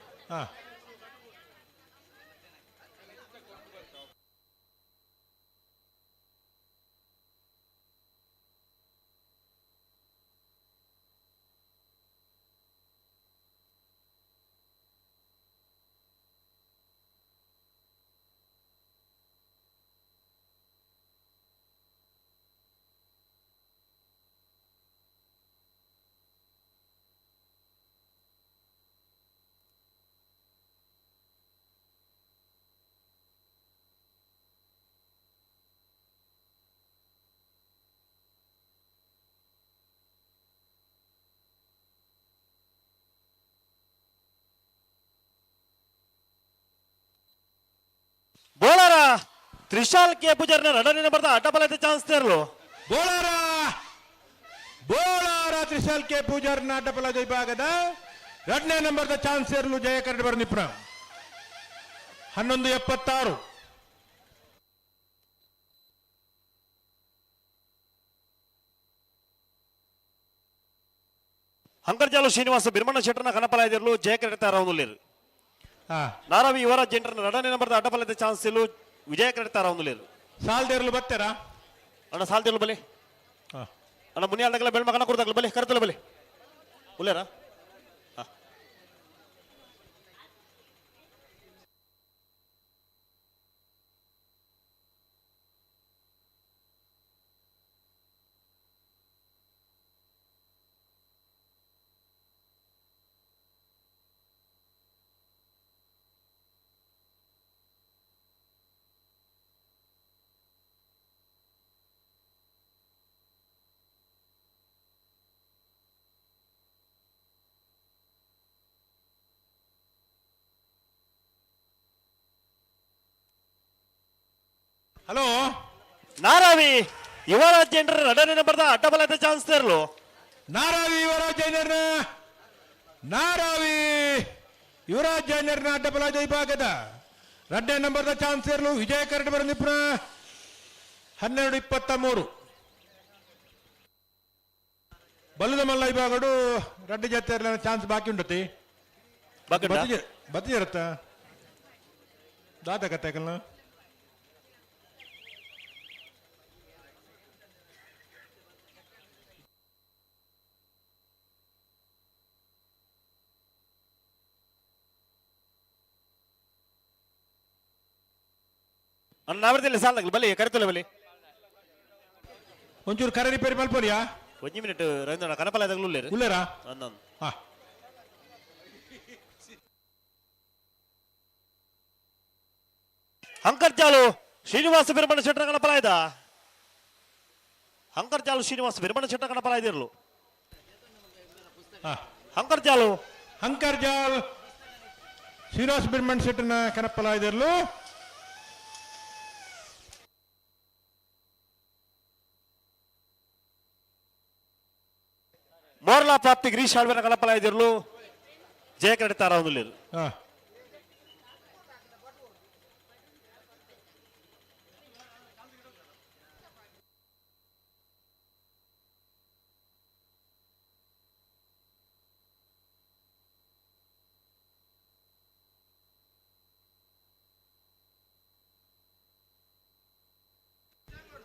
ಬೋಳಾರ ತ್ರಿಶಾಲ್ ಕೆ ಪೂಜಾರನ ರಡನೆ ಬರ್ದ ಅಡ್ಡಬಲದ ಚಾನ್ಸ್ ತೆರಲು ಬೋಳಾರ ತ್ರಿಶಾಲ್ ಕೆ ಪೂಜಾರನ ಅಡ್ಡಬಲದ ವಿಭಾಗದ 2ನೇ ನಂಬರ್ದ ಚಾನ್ಸ್ ಸೇರಲು ಜಯ ಕರಡಿ ಬರ್ ನಿಪ್ರ 1176. ಹಂಕರ್ಜಾಲು ಶ್ರೀನಿವಾಸ ಬಿರ್ಮಣ್ಣ ಶೆಟ್ಟರ್ನ ಕನಪಲಾಯದಿರಲು ಜಯ ಕರೆಡ್ತಾರ ಒಂದು ನಾರಾವಿ ಇವರ ಜೆಂಟರ್ನ ರಡನೆ ನಂಬರ್ದ ಅಡ್ಡಬಲದ ಚಾನ್ಸ್ ವಿಜಯ ಕರೆಡ್ತಾರ ಒಂದು ಸಾಲ್ದೇರ್ಲು ಬರ್ತಾರಾ ಅಣ್ಣ ಸಾಲ್ದಿರ್ಲು ಬಲೆ ಅಣ್ಣ ಮುನಿಯಾಲ್ದಾಗಲ್ಲ ಬೆಳ್ಮ ಕಣ ಕೊಡ್ದಾಗಲ್ಲ ಬಲೆ ಕರೆತಲ್ಲ ಬಲೆ ಉಲ್ಲೇರ ಹಲೋ ನಾರಾವಿ ಯುವರಾಜೇಂದ್ರ ಎರಡನೇ ನಂಬರ್ದ ಅಡ್ಡಬಲದ ಚಾನ್ಸ್ ತೇರ್ಲು ನಾರಾವಿ ಯುವರಾಜ್ ಜೈನರ್ನ ಅಡ್ಡಬಲದ ವಿಭಾಗದ 2ನೇ ನಂಬರ್ದ ಚಾನ್ಸ್ ಇರಲು ವಿಜಯ ಕರಡ್ ಬರಂದಿಪ್ಪ 12-23 ಬಲ್ಲದ ಮಲ್ಲ ವಿಭಾಗಡು 2 ಜೊತೆ ಚಾನ್ಸ್ ಬಾಕಿ ಉಂಡತಿ ಬತ್ತಿ ಇರುತ್ತ ದಾದ ಕತ್ತಕಲ್ನ ನಾವರದಲ್ಲಿ ಸಾಲ ಬಲಿ ಕರೆತಲ್ಲ ಬಲಿ ಒಂಚೂರು ಕರೆ ರಿಪೇರಿ ಮಲ್ಪೋರಿಯಾ 1 ಮಿನಿಟ್ ರವೀಂದ್ರ ಕನಪಲದಾಗಲು ಉಲ್ಲೇರಾ ಅನ್ನೊಂದು ಅಂಕರ್ಜಾಲು ಶ್ರೀನಿವಾಸ ಬಿರ್ಮಣ ಶೆಟ್ಟರ ಕನಪಲಾಯ್ದ ಅಂಕರ್ಜಾಲು ಶ್ರೀನಿವಾಸ ಬಿರ್ಮಣ ಶೆಟ್ಟರ ಕನಪಲಾಯ್ದಿರ್ಲು ಅಂಕರ್ಜಾಲ್ ಶ್ರೀನಿವಾಸ ಬಿರ್ಮಣ ಶೆಟ್ಟನ ಕನಪಲಾಯ್ದಿರ್ಲು ಮೋರ್ಲಾ ಪ್ರಾಪ್ತಿ ಗಿರೀಶ್ ಆಳ್ವೆನ ಕನಪಲಾಯ್ದಿರ್ಲು ಜಯ ಕಡಿತಾರ ಒಂದು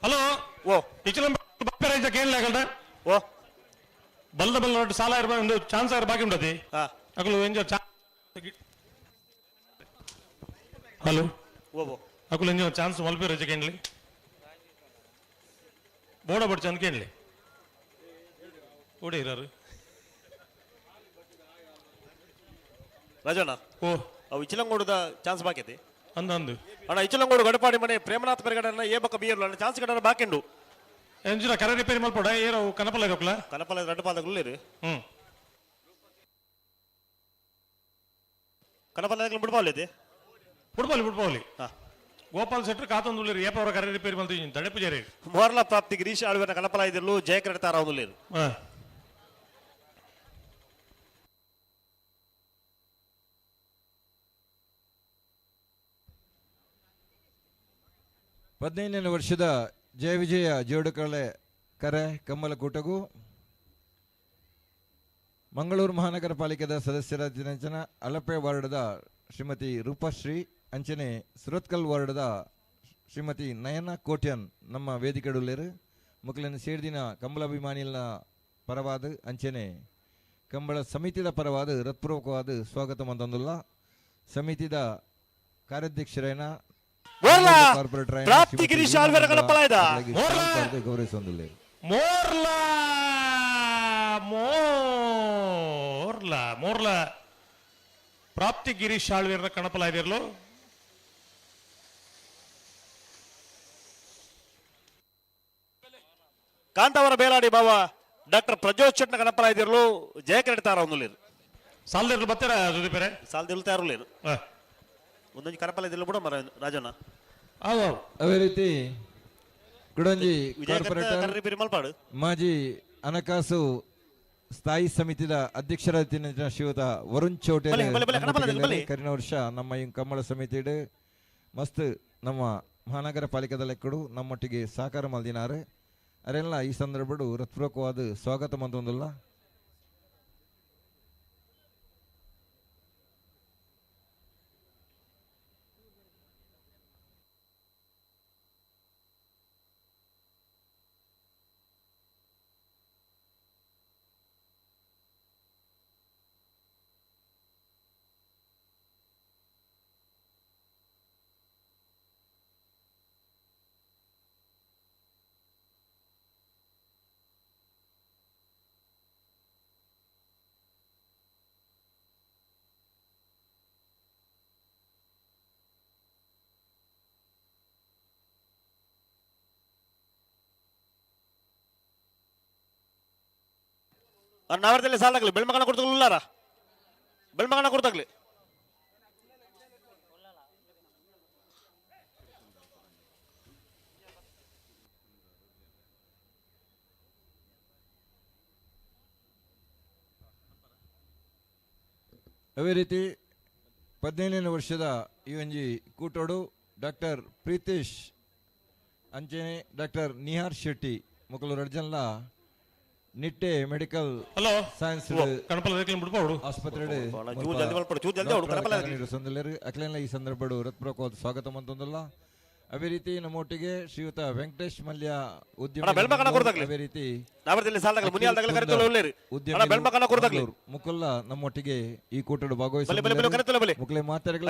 ಹಲೋ ಓ ಇಚಲಂ ಬಪ್ಪರೈಜ ಕೇಳಲಾಗಲ್ದ ಓ ಬಲ್ದ ಬಲ್ಲ ಸಾಲ ಇರಬೇಕು ಒಂದು ಚಾನ್ಸ್ ಆಗಿ ಬಾಕಿ ಉಂಟತಿ ಅಕಲು ಎಂಜೋ ಹಲೋ ಓ ಅಕಲು ಎಂಜೋ ಚಾನ್ಸ್ ಮಲ್ಪೆ ರಜೆ ಕೇಳಲಿ ಬೋಡ ಬಡ್ ಚಂದ ಕೇಳಲಿ ಓಡಿ ಇರಾರು ರಾಜಣ್ಣ ಓ ಅವು ಇಚಲಂಗೋಡದ ಚಾನ್ಸ್ ಬಾಕಿ ಐತಿ ಅಂದು ಅಣ್ಣ ಇಚಲಂಗೋಡು ಗಡಪಾಡಿ ಮನೆ ಪ್ರೇಮನಾಥ್ ಪೆರಗಡನ್ನ ಏ ಬಕ್ಕ ಬಿಯರ್ಲು ಅಣ್ಣ ಚಾನ್ಸ್ ಗಡನ ಬಾಕಿಂಡು ಎಂಜಿನ ಕರೆ ರಿಪೇರಿ ಮಲ್ಪಡ ಏರೋ ಕನಪಲ್ಲ ಇರೋಕ್ಲ ಕನಪಲ್ಲ ಎರಡು ಪಾದಗಳು ಕನಪಲ್ಲ ಬಿಡ್ಬಾವಲ್ಲಿ ಬಿಡ್ಬಾವಲಿ ಗೋಪಾಲ್ ಶೆಟ್ರ್ ಕಾತೊಂದುಳ್ಳೇರು ಏಪ ಅವರ ಕರೆ ರಿಪೇರಿ ಮಲ್ತೀವಿ ತಡೆ ಪೂಜಾರಿ ಮೋರ್ಲ ಪ್ರಾಪ್ತಿ ಗಿರೀಶ್ ಆಳ್ವೆನ ಕನಪಲ ಇದಿರ್ಲು ಜಯ ಕರೆತಾರ ಅವನುಳ್ಳೇರು ಹದಿನೈದನೇ ವರ್ಷದ ಜಯ ವಿಜಯ ಜೋಡುಕಳೆ ಕರೆ ಕಮ್ಮಲಕೂಟಗೂ ಮಂಗಳೂರು ಮಹಾನಗರ ಪಾಲಿಕೆದ ಸದಸ್ಯರಾದ ಅಲಪೆ ವಾರ್ಡದ ಶ್ರೀಮತಿ ರೂಪಶ್ರೀ ಅಂಚನೆ ಸುರತ್ಕಲ್ ವಾರ್ಡದ ಶ್ರೀಮತಿ ನಯನ ಕೋಟ್ಯನ್ ನಮ್ಮ ವೇದಿಕೆಡುಲ್ಲೇರು ಮಕ್ಕಳನ್ನು ಸೇರಿದಿನ ಕಂಬಳಾಭಿಮಾನಿಗಳ ಪರವಾದ ಅಂಚನೆ ಕಂಬಳ ಸಮಿತಿದ ಪರವಾದ ಹೃತ್ಪೂರ್ವಕವಾದ ಸ್ವಾಗತ ಮಂದೊಂದುಲ್ಲ ಸಮಿತಿದ ಕಾರ್ಯಾಧ್ಯಕ್ಷರೇನ ಪ್ರಾಪ್ತಿ ಗಿರೀಶ್ ಆಳ್ವೆನ ಕನಪಲ ಇದ ಗೌರವಿಸೊಂದಿಲ್ಲ ಮೋರ್ಲ ಪ್ರಾಪ್ತಿ ಗಿರೀಶ್ ಆಳ್ವೇರ ಕಣಪಲ ಇದಿರ್ಲು ಕಾಂತಾವರ ಬೇಲಾಡಿ ಬಾವ ಡಾಕ್ಟರ್ ಪ್ರಜ್ಯೋತ್ ಶೆಟ್ನ ಕನಪಲ ಇದಿರ್ಲು ಜಯ ಕರೆತಾರ ಒಂದು ಸಾಲದಿರ್ಲು ಬರ್ತಾರ ಸುದೀಪರೆ ಸಾಲದಿರ್ಲು ತಯಾರು ಒಂದೊಂದು ಕನಪಲ ಇದಿರ್ಲು ಬಿಡ ಮರ ರಾಜಣ್ಣ ಅದೇ ರೀತಿ ಕುಡಂಜಿ ಮಲ್ಪಾಡು ಮಾಜಿ ಹಣಕಾಸು ಸ್ಥಾಯಿ ಸಮಿತಿದ ಅಧ್ಯಕ್ಷರಾದ ಶ್ರೀಯುತ ವರುಣ್ ಚೌಟೆ ಕರಿನ ವರ್ಷ ನಮ್ಮ ಈ ಕಮ್ಮಳ ಸಮಿತಿ ಮಸ್ತ್ ನಮ್ಮ ಮಹಾನಗರ ಪಾಲಿಕೆದ ಲೆಕ್ಕಡು ನಮ್ಮೊಟ್ಟಿಗೆ ಸಹಕಾರ ಮಲ್ದಿನಾರೆ ಅರೆಲ್ಲ ಈ ಸಂದರ್ಭಡು ಹೃತ್ಪೂರ್ವಕವಾದ ಸ್ವಾಗತ ಮಂದೊಂದಿಲ್ಲ ನಾವರದಲ್ಲಿ ಸಾಲಾಗಲಿ ಬೆಳ್ಮಗನ ಕೊಡ್ತಾಗಲಿಲ್ಲಾರ ಬೆಳ್ಮಗನ ಕೊಡ್ತಾಗ್ಲಿ ಅದೇ ರೀತಿ 17ನೇ ವರ್ಷದ ಈ ಒಂಜಿ ಕೂಟೋಡು ಡಾಕ್ಟರ್ ಪ್ರೀತೇಶ್ ಅಂಚನೆ ಡಾಕ್ಟರ್ ನಿಹಾರ್ ಶೆಟ್ಟಿ ಮೊಕಲು ರಡ್ಜನ್ಲ ನಿಟ್ಟೆ ಮೆಡಿಕಲ್ ಸೈನ್ಸ್ ಆಸ್ಪತ್ರೆ ಅಕ್ಲೇನ ಈ ಸಂದರ್ಭಡು ಹೃತ್ಪೂರ್ವಕವಾದ ಸ್ವಾಗತ ಮಂತೊಂದಲ್ಲ. ಅದೇ ರೀತಿ ನಮ್ಮೊಟ್ಟಿಗೆ ಶ್ರೀಯುತ ವೆಂಕಟೇಶ್ ಮಲ್ಯ ಉದ್ಯಮಿ ಅದೇ ರೀತಿ ಮುಕುಲ್ಲ ನಮ್ಮೊಟ್ಟಿಗೆ ಈ ಕೂಟಡು ಭಾಗವಹಿಸಿ ಮಾತಾಡಗಳ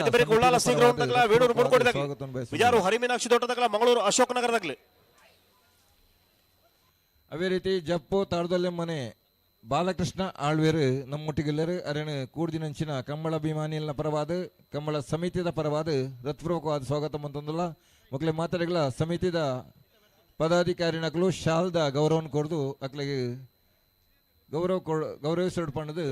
ಹರಿಮೀನಾಕ್ಷಿ ತೋಟದಾಗಲ ಮಂಗಳೂರು ಅಶೋಕ್ ನಗರದಾಗಲಿ. ಅದೇ ರೀತಿ ಜಪ್ಪು ತಾಳ್ದೊಲ್ಲೆ ಮನೆ ಬಾಲಕೃಷ್ಣ ಆಳ್ವೇರು ನಮ್ಮೊಟ್ಟಿಗೆಲ್ಲರು ಅರೇನು ಕೂಡ್ದಿನಂಚಿನ ಕಂಬಳ ಅಭಿಮಾನಿಯಲ್ನ ಪರವಾದ ಕಂಬಳ ಸಮಿತಿದ ಪರವಾದ ಹೃತ್ಪೂರ್ವಕವಾದ ಸ್ವಾಗತ ಮಂತೊಂದಲ್ಲ. ಮಕ್ಕಳಿಗೆ ಮಾತಾಡಿಗಳ ಸಮಿತಿದ ಪದಾಧಿಕಾರಿನಗಳು ಶಾಲ್ದ ಗೌರವವನ್ನು ಕೊಡ್ದು ಅಕ್ಲಿಗೆ ಗೌರವಿಸೋಡ್ ಪಣ್ಣದು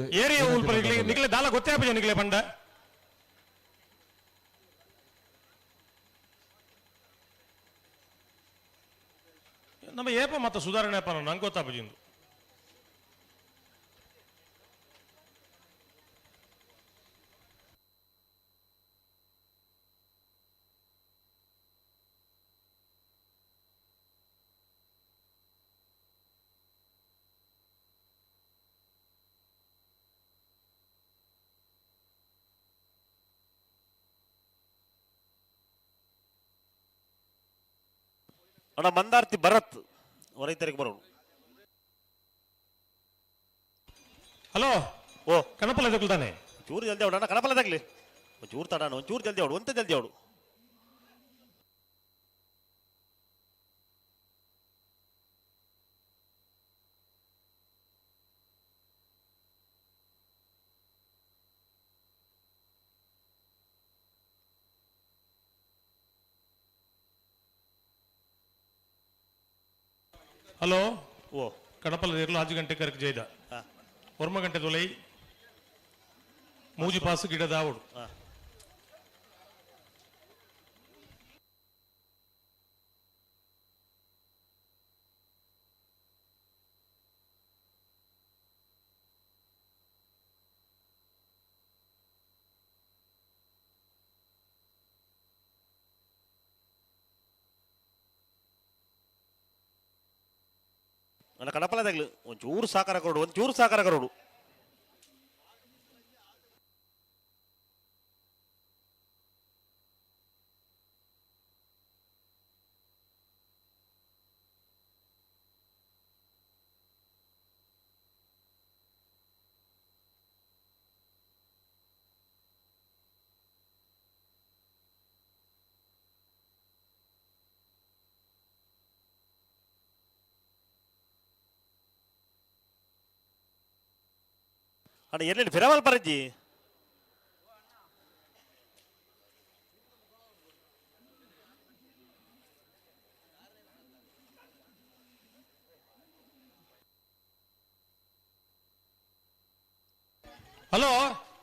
ನಮ್ಮ ಏಪ ಮತ್ತೆ ಸುಧಾರಣೆ ಅಪ್ಪ ನಂಗೆ ಗೊತ್ತಾಪಜಿಂದು ಅಣ್ಣ ಮಂದಾರ್ತಿ ಭರತ್ ರೈತರಿಗೆ ಬರೋಣ. ಹಲೋ ಓ ಕಣಪಲ ತಾನೆ ಚೂರು ಜಲ್ದಿ ಅವಡು ಅಣ್ಣ ಕಣಪಲದಾಗ್ಲಿ ಒಂಚೂರು ತಡ ಒಂಚೂರು ಜಲ್ದಿ ಅವಡು ಒಂತ ಜಲ್ದಿ ಅವಡು. ಹಲೋ ಓ ಕಡಪಲ್ಲ ಇರಲು 5 ಗಂಟೆ ಕರೆಕ್ಟ್ ಜೈದ 1 ಗಂಟೆ ತೊಲೈ ಮೂಜಿ ಪಾಸು ಗಿಡದ ಆವಡು ನನ್ನ ಕಡಪಲದಾಗ್ಲಿ ಒಂಚೂರು ಸಾಕಾರ ಕೊಡು ಒಂಚೂರು ಸಾಕಾರ ಕೊಡು. ಅಣ್ಣ ಎಲ್ಲೆಲ್ಲಿ ಫಿರವಲ್ ಬರಜ್ಜಿ ಹಲೋ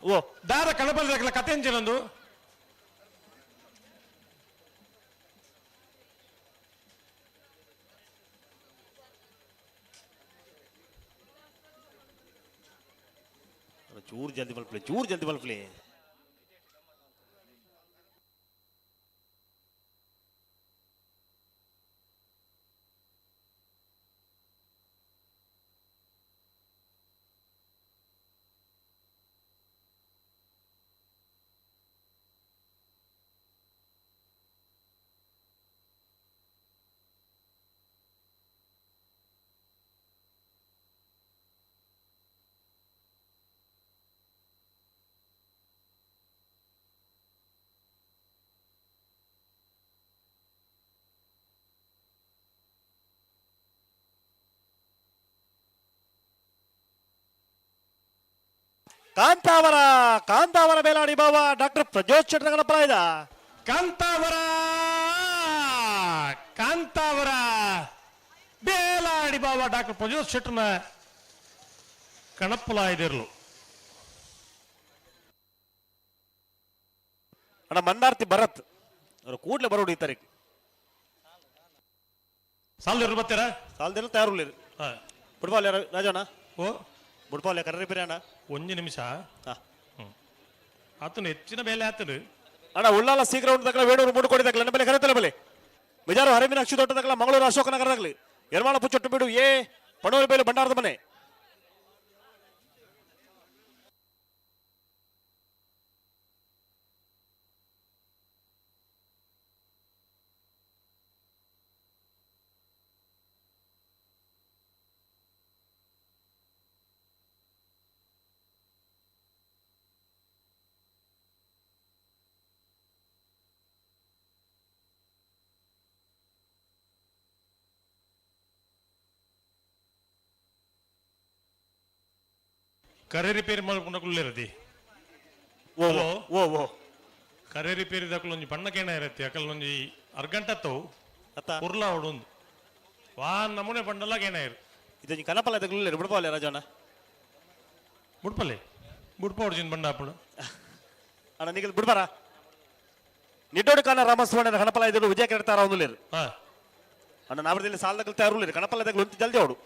ಓ ದಾರ ಕಣಪಲ್ಲ ಕತೆ ಎಂಚಿನೊಂದು ಚೂರು ಜಲ್ದಿ ಮಲ್ಪಲೆ ಚೂರು ಜಲ್ದಿ ಮಲ್ಪಲೆ. ಕಾಂತಾವರ ಕಾಂತಾವರ ಬೇಲಾಡಿ ಬಾವ ಡಾಕ್ಟರ್ ಪ್ರಜ್ಯೋತ್ ಶೆಟ್ಟರ ಗಣಪಲ ಇದ ಕಾಂತಾವರ ಕಾಂತಾವರ ಬೇಲಾಡಿ ಬಾವ ಡಾಕ್ಟರ್ ಪ್ರಜ್ಯೋತ್ ಶೆಟ್ಟರ್ನ ಕಣಪ್ಪಲ ಇದಿರ್ಲು ಅಣ್ಣ ಮಂದಾರ್ತಿ ಭರತ್ ಅವರು ಕೂಡ್ಲೆ ಬರೋಡು ಈ ತಾರೀಕು ಸಾಲದಿರ್ಲು ಬರ್ತೀರಾ ಸಾಲದಿರ್ಲು ತಯಾರುಳ್ಳಿರಿ ಫುಟ್ಬಾಲ್ ರಾಜಣ್ಣ ಓ ಫುಟ್ಬಾಲ್ ಕರ್ರಿ ಬಿರಿ ಅಣ್ಣ 1 ನಿಮಿಷ ಆತನು ಹೆಚ್ಚಿನ ಬೆಲೆ ಆತನು ಅಣ್ಣ ಉಳ್ಳಾಲ ಶೀಘ್ರ ಉಂಟದಾಗಲ ವೇಣೂರು ಮೂಡುಕೊಡಿದಾಗಲ ನನ್ನ ಬೆಲೆ ಕರೆತಲೆ ಬೆಲೆ ಬಿಜಾರು ಹರವಿನಾಕ್ಷಿ ದೊಡ್ಡದಾಗಲ ಮಂಗಳೂರು ಅಶೋಕನಗರದಾಗಲಿ ಯರಮಾಳ ಪುಚ್ಚೊಟ್ಟು ಬಿಡು ಎ ಪಣೂರು ಬೇಲು ಭಂಡಾರದ ಮನೆ ಕರೆ ರಿಪೇರಿ ಮಾಡ್ಕೊಂಡೇ ಓ ಓ ಓ ಕರೆ ರಿಪೇರಿ ದಾಖಲು ಒಂಜಿ ಬಣ್ಣಕ್ಕೇನ ಇರತ್ತೆ ಅಕಲ್ ಒಂಜಿ ಅರ್ಗಂಟತ್ತವು ಉರ್ಲ ಹೊಡೊಂದು ವಾ ನಮೂನೆ ಬಂಡಲ್ಲ ಕೇನ ಇರು ಇದು ಕನಪಲ್ಲ ಇದಕ್ಕೆ ಬಿಡ್ಪಾವಲ್ಲ ರಾಜಣ್ಣ ಬುಡ್ಪಲ್ಲೆ ಬುಡ್ಪ ಹೊಡ್ಜಿನ್ ಬಂಡ ಹಾಪಡು ಅಣ್ಣ ನಿಗಲ್ ಬಿಡ್ಬಾರ ನಿಡ್ಡೋಡಿ ಕಾನ ರಾಮಸ್ವಾಮಿ ಕಣಪಲ್ಲ ಇದ್ರು ವಿಜಯ ಕೆಡ್ತಾರ ಅವನು ಅಣ್ಣ ನಾವರದಲ್ಲಿ ಸಾಲದಾಗ ತಯಾರು ಕಣಪಲ್ಲದಾಗ ಒಂದು ಜಲ್ದಿ ಅವಡು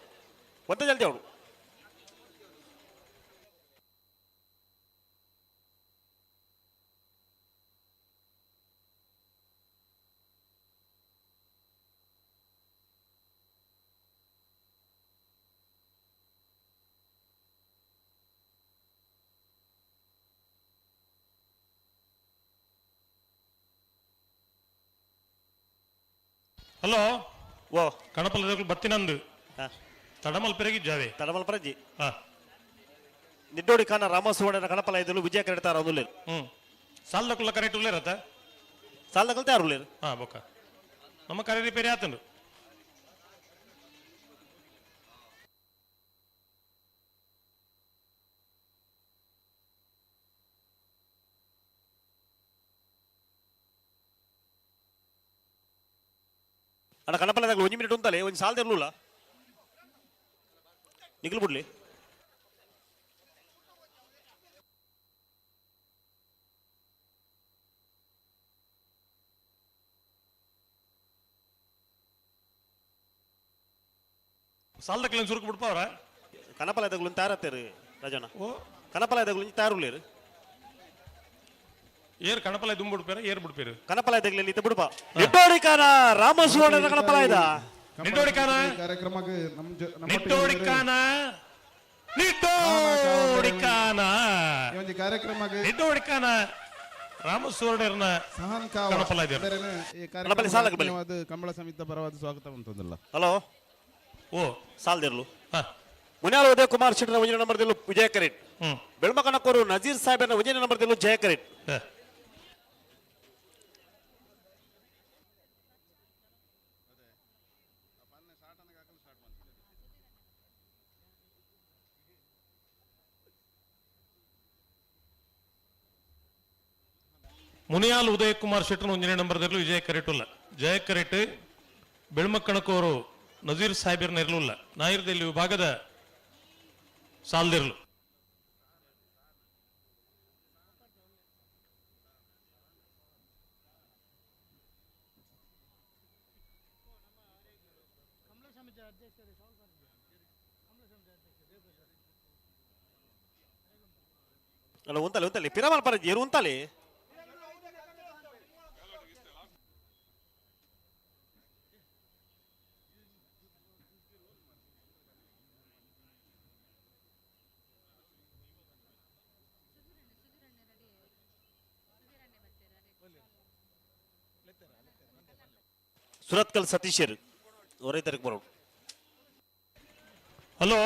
ಒಂದೇ ಜಲ್ದಿ ಅವಡು ಹಲೋ ಓ ಕಣಪಲ್ಲದಾಗಲು ಬತ್ತಿನಂದು ತಡಮಲ್ ಪೆರಗಿದ್ದಾವೆ ತಡಮಲ್ ಪರಜಿ ನಿಡ್ಡೋಡಿ ಖಾನ ರಾಮಸುವರ್ಣ ಕಣಪಲ್ಲ ಇದ್ರು ವಿಜಯ ಕೆಡ್ತಾರ ಅವನು ಸಾಲದಕ್ಕುಲ್ಲ ಕರೆಕ್ಟ್ ಉಳ್ಳೇರತ್ತ ಸಾಲದಾಗ ತಯಾರು ಹಾ ಬೊಕ್ಕ ನಮ್ಮ ಕರೆ ರಿಪೇರಿ ಆತಂಡು ಅಣ್ಣ ಕಣಪಲ್ಲದಾಗ 1 ಮಿನಿಟ್ ಉಂತಲೆ ಒಂದು ಸಾಲದ ಇರಲಿಲ್ಲ ನಿಗಲ್ ಬಿಡ್ಲಿ ಸಾಲದಕ್ಕೆ ಸುರುಕು ಬಿಡ್ಪ ಅವ್ರ ಕನಪಲ್ಲದಾಗ ತಯಾರತ್ತೇರಿ ರಾಜಣ್ಣ ಓ ಕನಪಲ್ಲದಾಗ ತಯಾರು ಏರ್ ಕಣಪಲ ದುಂಬ ಬಿಡ್ಪೇರ ಏರ್ ಬಿಡ್ಪೇರು ಕನಪಲ ಇದ್ದಾಗಲಿ ಇತ್ತ ಬಿಡುಪ ನಿಟ್ಟೋಡಿಕಾನ ರಾಮಸುವರ್ಣ ಕನಪಲ ಇದ ನಿಟ್ಟೋಡಿಕಾನ ಕಾರ್ಯಕ್ರಮಕ್ಕೆ ನಿಟ್ಟೋಡಿಕಾನ ನಿಟ್ಟೋಡಿಕಾನ ಒಂದು ಕಾರ್ಯಕ್ರಮಕ್ಕೆ ನಿಟ್ಟೋಡಿಕಾನ ರಾಮಸುವರ್ಣರ್ನ ಕಣಪಲ ಇದೆ ಈ ಕಾರ್ಯಕ್ರಮಕ್ಕೆ ಕಂಬಳ ಸಮಿತಿ ಪರವಾದ ಸ್ವಾಗತ ಅಂತಂದಲ್ಲ ಹಲೋ ಓ ಸಾಲ್ದಿರ್ಲು ಮುನ್ಯಾಲ ಉದಯ ಕುಮಾರ್ ಶೆಟ್ಟರ ಒಂಜನೇ ನಂಬರ್ದಲ್ಲೂ ವಿಜಯ ಕರೆಟ್ ಬೆಳ್ಮಕನಕೋರು ನಜೀರ್ ಸಾಹೇಬನ ಒಂಜನೇ ನಂಬರ್ದಲ್ಲೂ ಜಯ ಕರೆಟ್ ಮುನಿಯಾಲ್ ಉದಯ ಕುಮಾರ್ ಶೆಟ್ಟರ್ ಒಂಜನೇ ನಂಬರ್ದಲ್ಲೂ ವಿಜಯ ಕರೆಟ್ ಉಲ್ಲ ಜಯ ಕರೆಟ್ ಬೆಳ್ಮಕ್ಕಣಕೋರು ನಜೀರ್ ಸಾಹೇಬರ್ನ ಇರಲಿಲ್ಲ ನಾಯಿರದಲ್ಲಿ ವಿಭಾಗದ ಸಾಲ್ದಿರ್ಲು ಅಲ್ಲ ಉಂತಲೆ ಪಿರಮಲ್ ಪರಜಿ ಏರು ಉಂತಲೆ ಸುರತ್ಕಲ್ ಸತೀಶರ್ ರೈತರಿಗೆ ಬರೋದು ಹಲೋ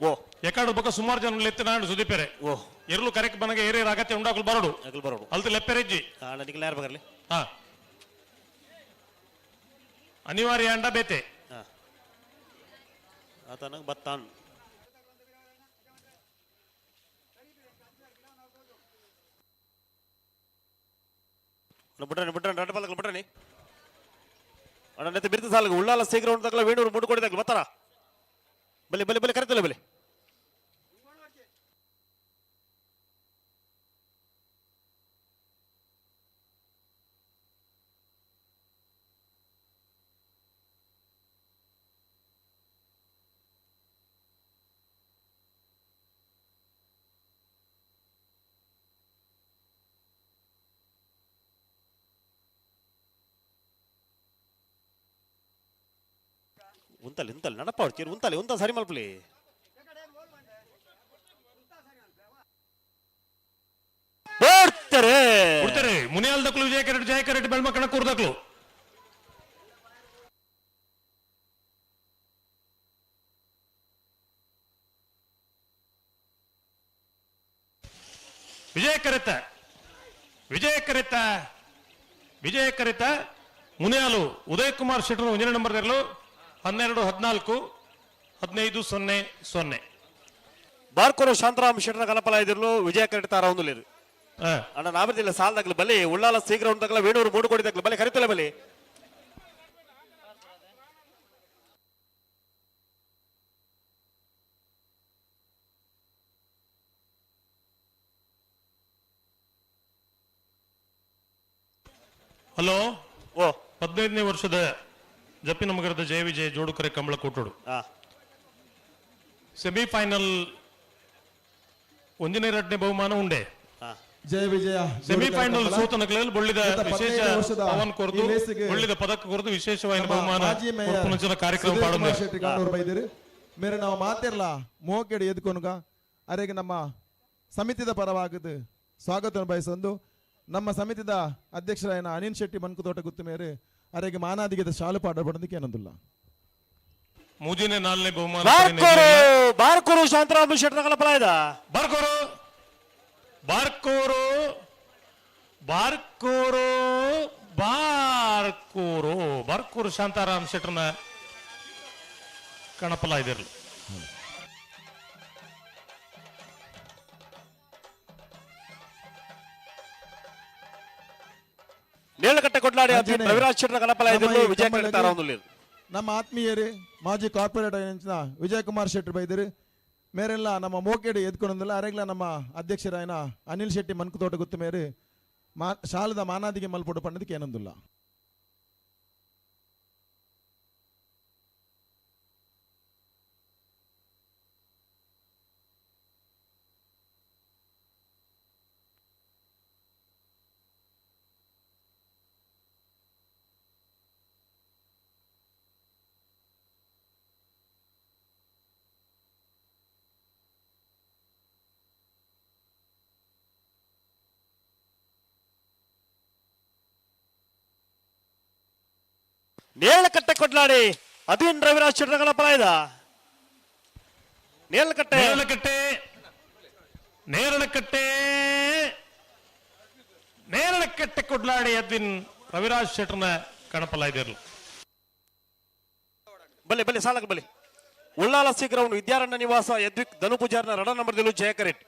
ಓ ಎಕಾಡು ಬೊಕ್ಕ ಸುಮಾರು ಜನ ಲೆತ್ತ ನಾಡು ಸುದೀಪೇರೆ ಓ ಎರಲು ಕರೆಕ್ ಬನಗೆ ಏರಿಯರ್ ಅಗತ್ಯ ಉಂಡಾಕಲು ಬರೋಡು ಅಗಲ್ ಬರೋಡು ಅಲ್ತು ಲೆಪ್ಪೆರೆಜ್ಜಿ ನಿಖಿಲ್ ಯಾರು ಬಗರ್ಲಿ ಹಾ ಅನಿವಾರ್ಯ ಅಂಡ ಬೇತೆ ಆತನ ಬತ್ತಾನ್ ಬಿಟ್ರೆ ರೆಡ್ ಬಾಲ್ ಬಿಟ್ರೆ ಅಣ್ಣ ನೆತ್ತ ಬಿರ್ತ ಸಾಲ ಉಳ್ಳಾಲ ಶೇಖರ ಉಂಟಾಗಲ್ಲ ವೇಣೂರು ಮುಡ್ಕೊಡಿದಾಗಲ್ಲ ಬತ್ತಾರ ಬಲೆ ಬಲೆ ಬಲೆ ಕರೆತಲ್ಲ ಬಲೆ ಉಂತಲ್ಲಿ ಉಂತಲ್ಲಿ ನಡಪ ಹೊಡ್ತೀರಿ ಉಂತಲ್ಲಿ ಉಂತ ಸರಿ ಮಲ್ಪಲಿ ಕೊಡ್ತಾರೆ ಮುನಿಯಾಲ್ ದಕ್ಲು ಜಯ ಕರೆಟ್ ಬೆಳ್ಮಕ್ಕಣ ಕೂರ್ದಕ್ಲು ವಿಜಯ ಕರೆತ ಮುನಿಯಾಲು ಉದಯ್ ಕುಮಾರ್ ಶೆಟ್ಟರ್ 1 ನಂಬರ್ 12-14-15-0-0 ಬಾರ್ಕೋರು ಶಾಂತರಾಮ್ ಶೆಟ್ಟರ ಕನಪಲ ಇದಿರ್ಲು ವಿಜಯ ಕರೆತಾರ ಒಂದು ಲೇರು ಅಣ್ಣ ನಾವಿದಿಲ್ಲ ಸಾಲದಾಗ್ಲಿ ಬಲಿ ಉಳ್ಳಾಲ ಶೀಘ್ರ ಉಂಟಾಗಲ್ಲ ವೇಣೂರು ಮೂಡು ಕೊಡಿದಾಗ್ಲಿ ಬಲಿ ಕರಿತಲ್ಲ ಬಲಿ ಹಲೋ 15ನೇ ವರ್ಷದ ಜಪ್ಪಿನ ಮಗರದ ಜಯ ವಿಜಯ ಜೋಡುಕರೆ ಕಂಬಳ ಕೂಟೋಡು ಸೆಮಿಫೈನಲ್ 1ನೇ ಬಹುಮಾನ ಉಂಡೆ ಜಯ ವಿಜಯ ಸೆಮಿಫೈನಲ್ ಸೋತನಗಳಲ್ಲಿ ಬೊಳ್ಳಿದ ವಿಶೇಷ ಪವನ್ ಕೊರದು ಬೊಳ್ಳಿದ ಪದಕ ಕೊರದು ವಿಶೇಷವಾದ ಬಹುಮಾನ ಕಾರ್ಯಕ್ರಮ ಬೈದಿರು ಮೇರೆ ನಾವು ಮಾತಿರ್ಲ ಮೋಕೆಡಿ ಎದ್ಕೊನುಗ ಅರೆಗೆ ನಮ್ಮ ಸಮಿತಿದ ಪರವಾಗದು ಸ್ವಾಗತ ಬಯಸೊಂದು ನಮ್ಮ ಸಮಿತಿದ ಅಧ್ಯಕ್ಷರಾಯನ ಅನಿಲ್ ಶೆಟ್ಟಿ ಮನ್ಕುತೋಟ ಗುತ್ತು ಮೇರೆ ಅರೆಗೆ ಮಾನಾದಿಗೆ ಶಾಲು ಪಾಠ ಪಡೋದಕ್ಕೆ ಏನಂದಿಲ್ಲ ಮೂಜಿನೇ 4ನೇ ಬಹುಮಾನ ಬಾರ್ಕೋರು ಶಾಂತರಾಮ್ ಶೆಟ್ಟರ ಕನಪಲ ಇದ ಬಾರ್ಕೋರು ಶಾಂತಾರಾಮ್ ಶೆಟ್ಟರ್ನ ಕಣಪಲ ಇದಿರಲಿ ನೇಳಕಟ್ಟೆ ಕೊಡ್ಲಾಡಿ ರವಿರಾಜ್ ಶೆಟ್ಟರ ಕನಪಲ ಇದಿರಲು ವಿಜಯ ಕರೆತಾರ ಒಂದು ಲೇರು ನಮ್ಮ ಆತ್ಮೀಯರೇ ಮಾಜಿ ಕಾರ್ಪೊರೇಟರ್ ವಿಜಯ್ ಕುಮಾರ್ ಶೆಟ್ಟಿ ಬೈದಿರು ಮೇರೆಲ್ಲ ನಮ್ಮ ಮೋಕೆಡಿ ಎದ್ಕೊಂಡಿಲ್ಲ ಅರೆಗ್ಲ ನಮ್ಮ ಅಧ್ಯಕ್ಷರಾಯನ ಅನಿಲ್ ಶೆಟ್ಟಿ ಮನ್ಕುತೋಟ ಗುತ್ತು ಮೇರೆ ಶಾಲದ ಮಾನಾದಿಗೆ ಮಲ್ಪೊಡು ಪಂಡದಕ್ಕೆ ಏನಂದಿಲ್ಲ ನೇಳಕಟ್ಟೆ ಕೊಡ್ಲಾಡಿ ಅದೇನ್ ರವಿರಾಜ್ ಶೆಟ್ಟರ ಕನಪಲ ಇದ ನೇರಳಕಟ್ಟೆ ಕೊಡ್ಲಾಡಿ ಅದಿನ್ ರವಿರಾಜ್ ಶೆಟ್ಟರ್ನ ಕಣಪಲ ಇದಿರಲು ಬಲೆ ಬಲೆ ಸಾಲಕ ಬಲೆ ಉಳ್ಳಾಲ ಗ್ರೌಂಡ್ ವಿದ್ಯಾರಣ್ಯ ನಿವಾಸ ಯದ್ವಿಕ್ ಧನುಪೂಜಾರ್ನ ರಡ ನಂಬರ್ದಲ್ಲೂ ಜಯ ಕರೆಟ್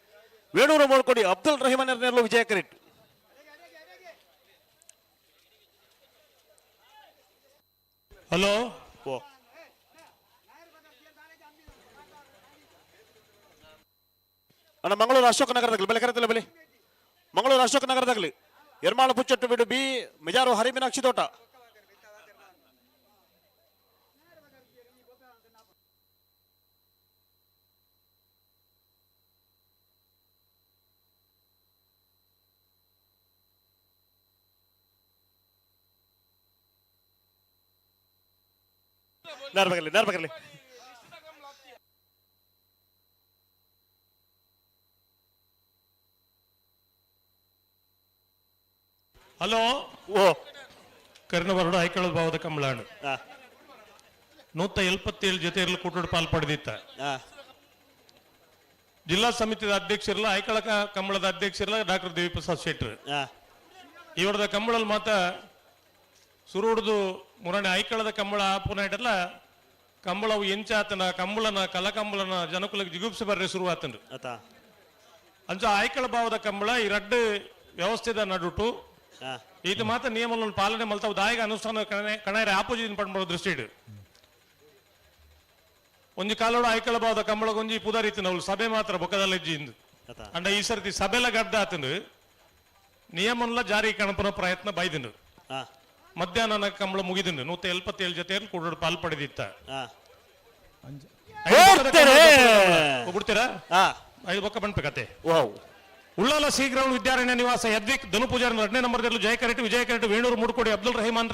ವೇಣೂರು ಮೋಳ್ಕೊಡಿ ಅಬ್ದುಲ್ ರಹಿಮನರ್ನಲ್ಲೂ ವಿಜಯ ಕರೆಟ್ ಹಲೋ ಅಣ್ಣ ಮಂಗಳೂರು ಅಶೋಕ ನಗರದಾಗಲಿ ಬೆಲೆ ಕರೆತಲ್ಲ ಬೆಲೆ ಮಂಗಳೂರು ಅಶೋಕ ನಗರದಾಗಲಿ ಎರ್ಮಾಳು ಪುಚ್ಚಟ್ಟು ಬಿಡು ಬಿ ಮಿಜಾರು ಹರಿಮೀನಾಕ್ಷಿ ತೋಟ ನರ್ಬಗಲಿ ಹಲೋ ಕರ್ಣವರಡು ಐಕಳದ ಭಾವದ ಕಂಬಳಾಡು 177 ಜೊತೆಯಲ್ಲಿ ಕೂಟೋಡು ಪಾಲ್ಪಡೆದಿತ್ತ ಜಿಲ್ಲಾ ಸಮಿತಿದ ಅಧ್ಯಕ್ಷರಲ್ಲ ಐಕಳ ಕಂಬಳದ ಅಧ್ಯಕ್ಷರಲ್ಲ ಡಾಕ್ಟರ್ ದೇವಿ ಪ್ರಸಾದ್ ಶೆಟ್ಟರ್ ಇವರದ ಕಂಬಳಲ್ಲಿ ಮಾತ ಸುರುಡ್ದು ಮುರಣೆ ಐಕಳದ ಕಂಬಳ ಪುನಃ ಕಂಬಳವು ಎಂಚಾತನ ಕಂಬಳನ ಕಲಕಂಬಳನ ಜನಕುಲಕ್ಕೆ ಜಿಗುಪ್ಸೆ ಬರ್ರೆ ಶುರುವಾತನ್ರಿ ಅಂಚ ಐಕಳ ಭಾವದ ಕಂಬಳ ಈ ರಡ್ಡು ವ್ಯವಸ್ಥೆದ ನಡುಟು ಇದು ಮಾತ್ರ ನಿಯಮಗಳನ್ನು ಪಾಲನೆ ಮಲ್ತಾವ್ ದಾಯಿಗ ಅನುಷ್ಠಾನ ಕಣೆರೆ ಆಪೋಸಿಟ್ ಪಡ್ಬೋದು ದೃಷ್ಟಿ ಒಂಜಿ ಕಾಲೋಡು ಐಕಳ ಭಾವದ ಕಂಬಳ ಒಂಜಿ ಪುದಾರಿತ್ತು ನಾವು ಸಭೆ ಮಾತ್ರ ಬೊಕ್ಕದಲ್ಲ ಇಜ್ಜಿಂದು ಅಂಡ ಈ ಸರ್ತಿ ಸಭೆಲ ಗಡ್ಡ ಆತಂದು ನಿಯಮನ್ಲ ಜಾರಿ ಕಣಪನ ಪ್ರಯತ್ನ ಬೈದಿನು ಮಧ್ಯಾಹ್ನ ಕಂಬಳ ಮುಗಿದಿನು 177 ಜೊತೆಯಲ್ಲಿ ಕೂಡ ಪಾಲ್ಪಡೆದಿತ್ತ ಬಿಡ್ತೀರಾ 5 ಬೊಕ್ಕ ಬಂಡ್ಪ ಕತೆ ಉಳ್ಳಾಲ ಸಿ ಗ್ರೌಂಡ್ ವಿದ್ಯಾರಣ್ಯ ನಿವಾಸ ಯದ್ವಿಕ್ ಧನುಪೂಜಾರ 2ನೇ ನಂಬರ್ದಲ್ಲೂ ವಿಜಯ ಕರೆಟ್ ವೇಣೂರು ಮೂಡುಕೋಡಿ ಅಬ್ದುಲ್ ರಹಿಮಾನ್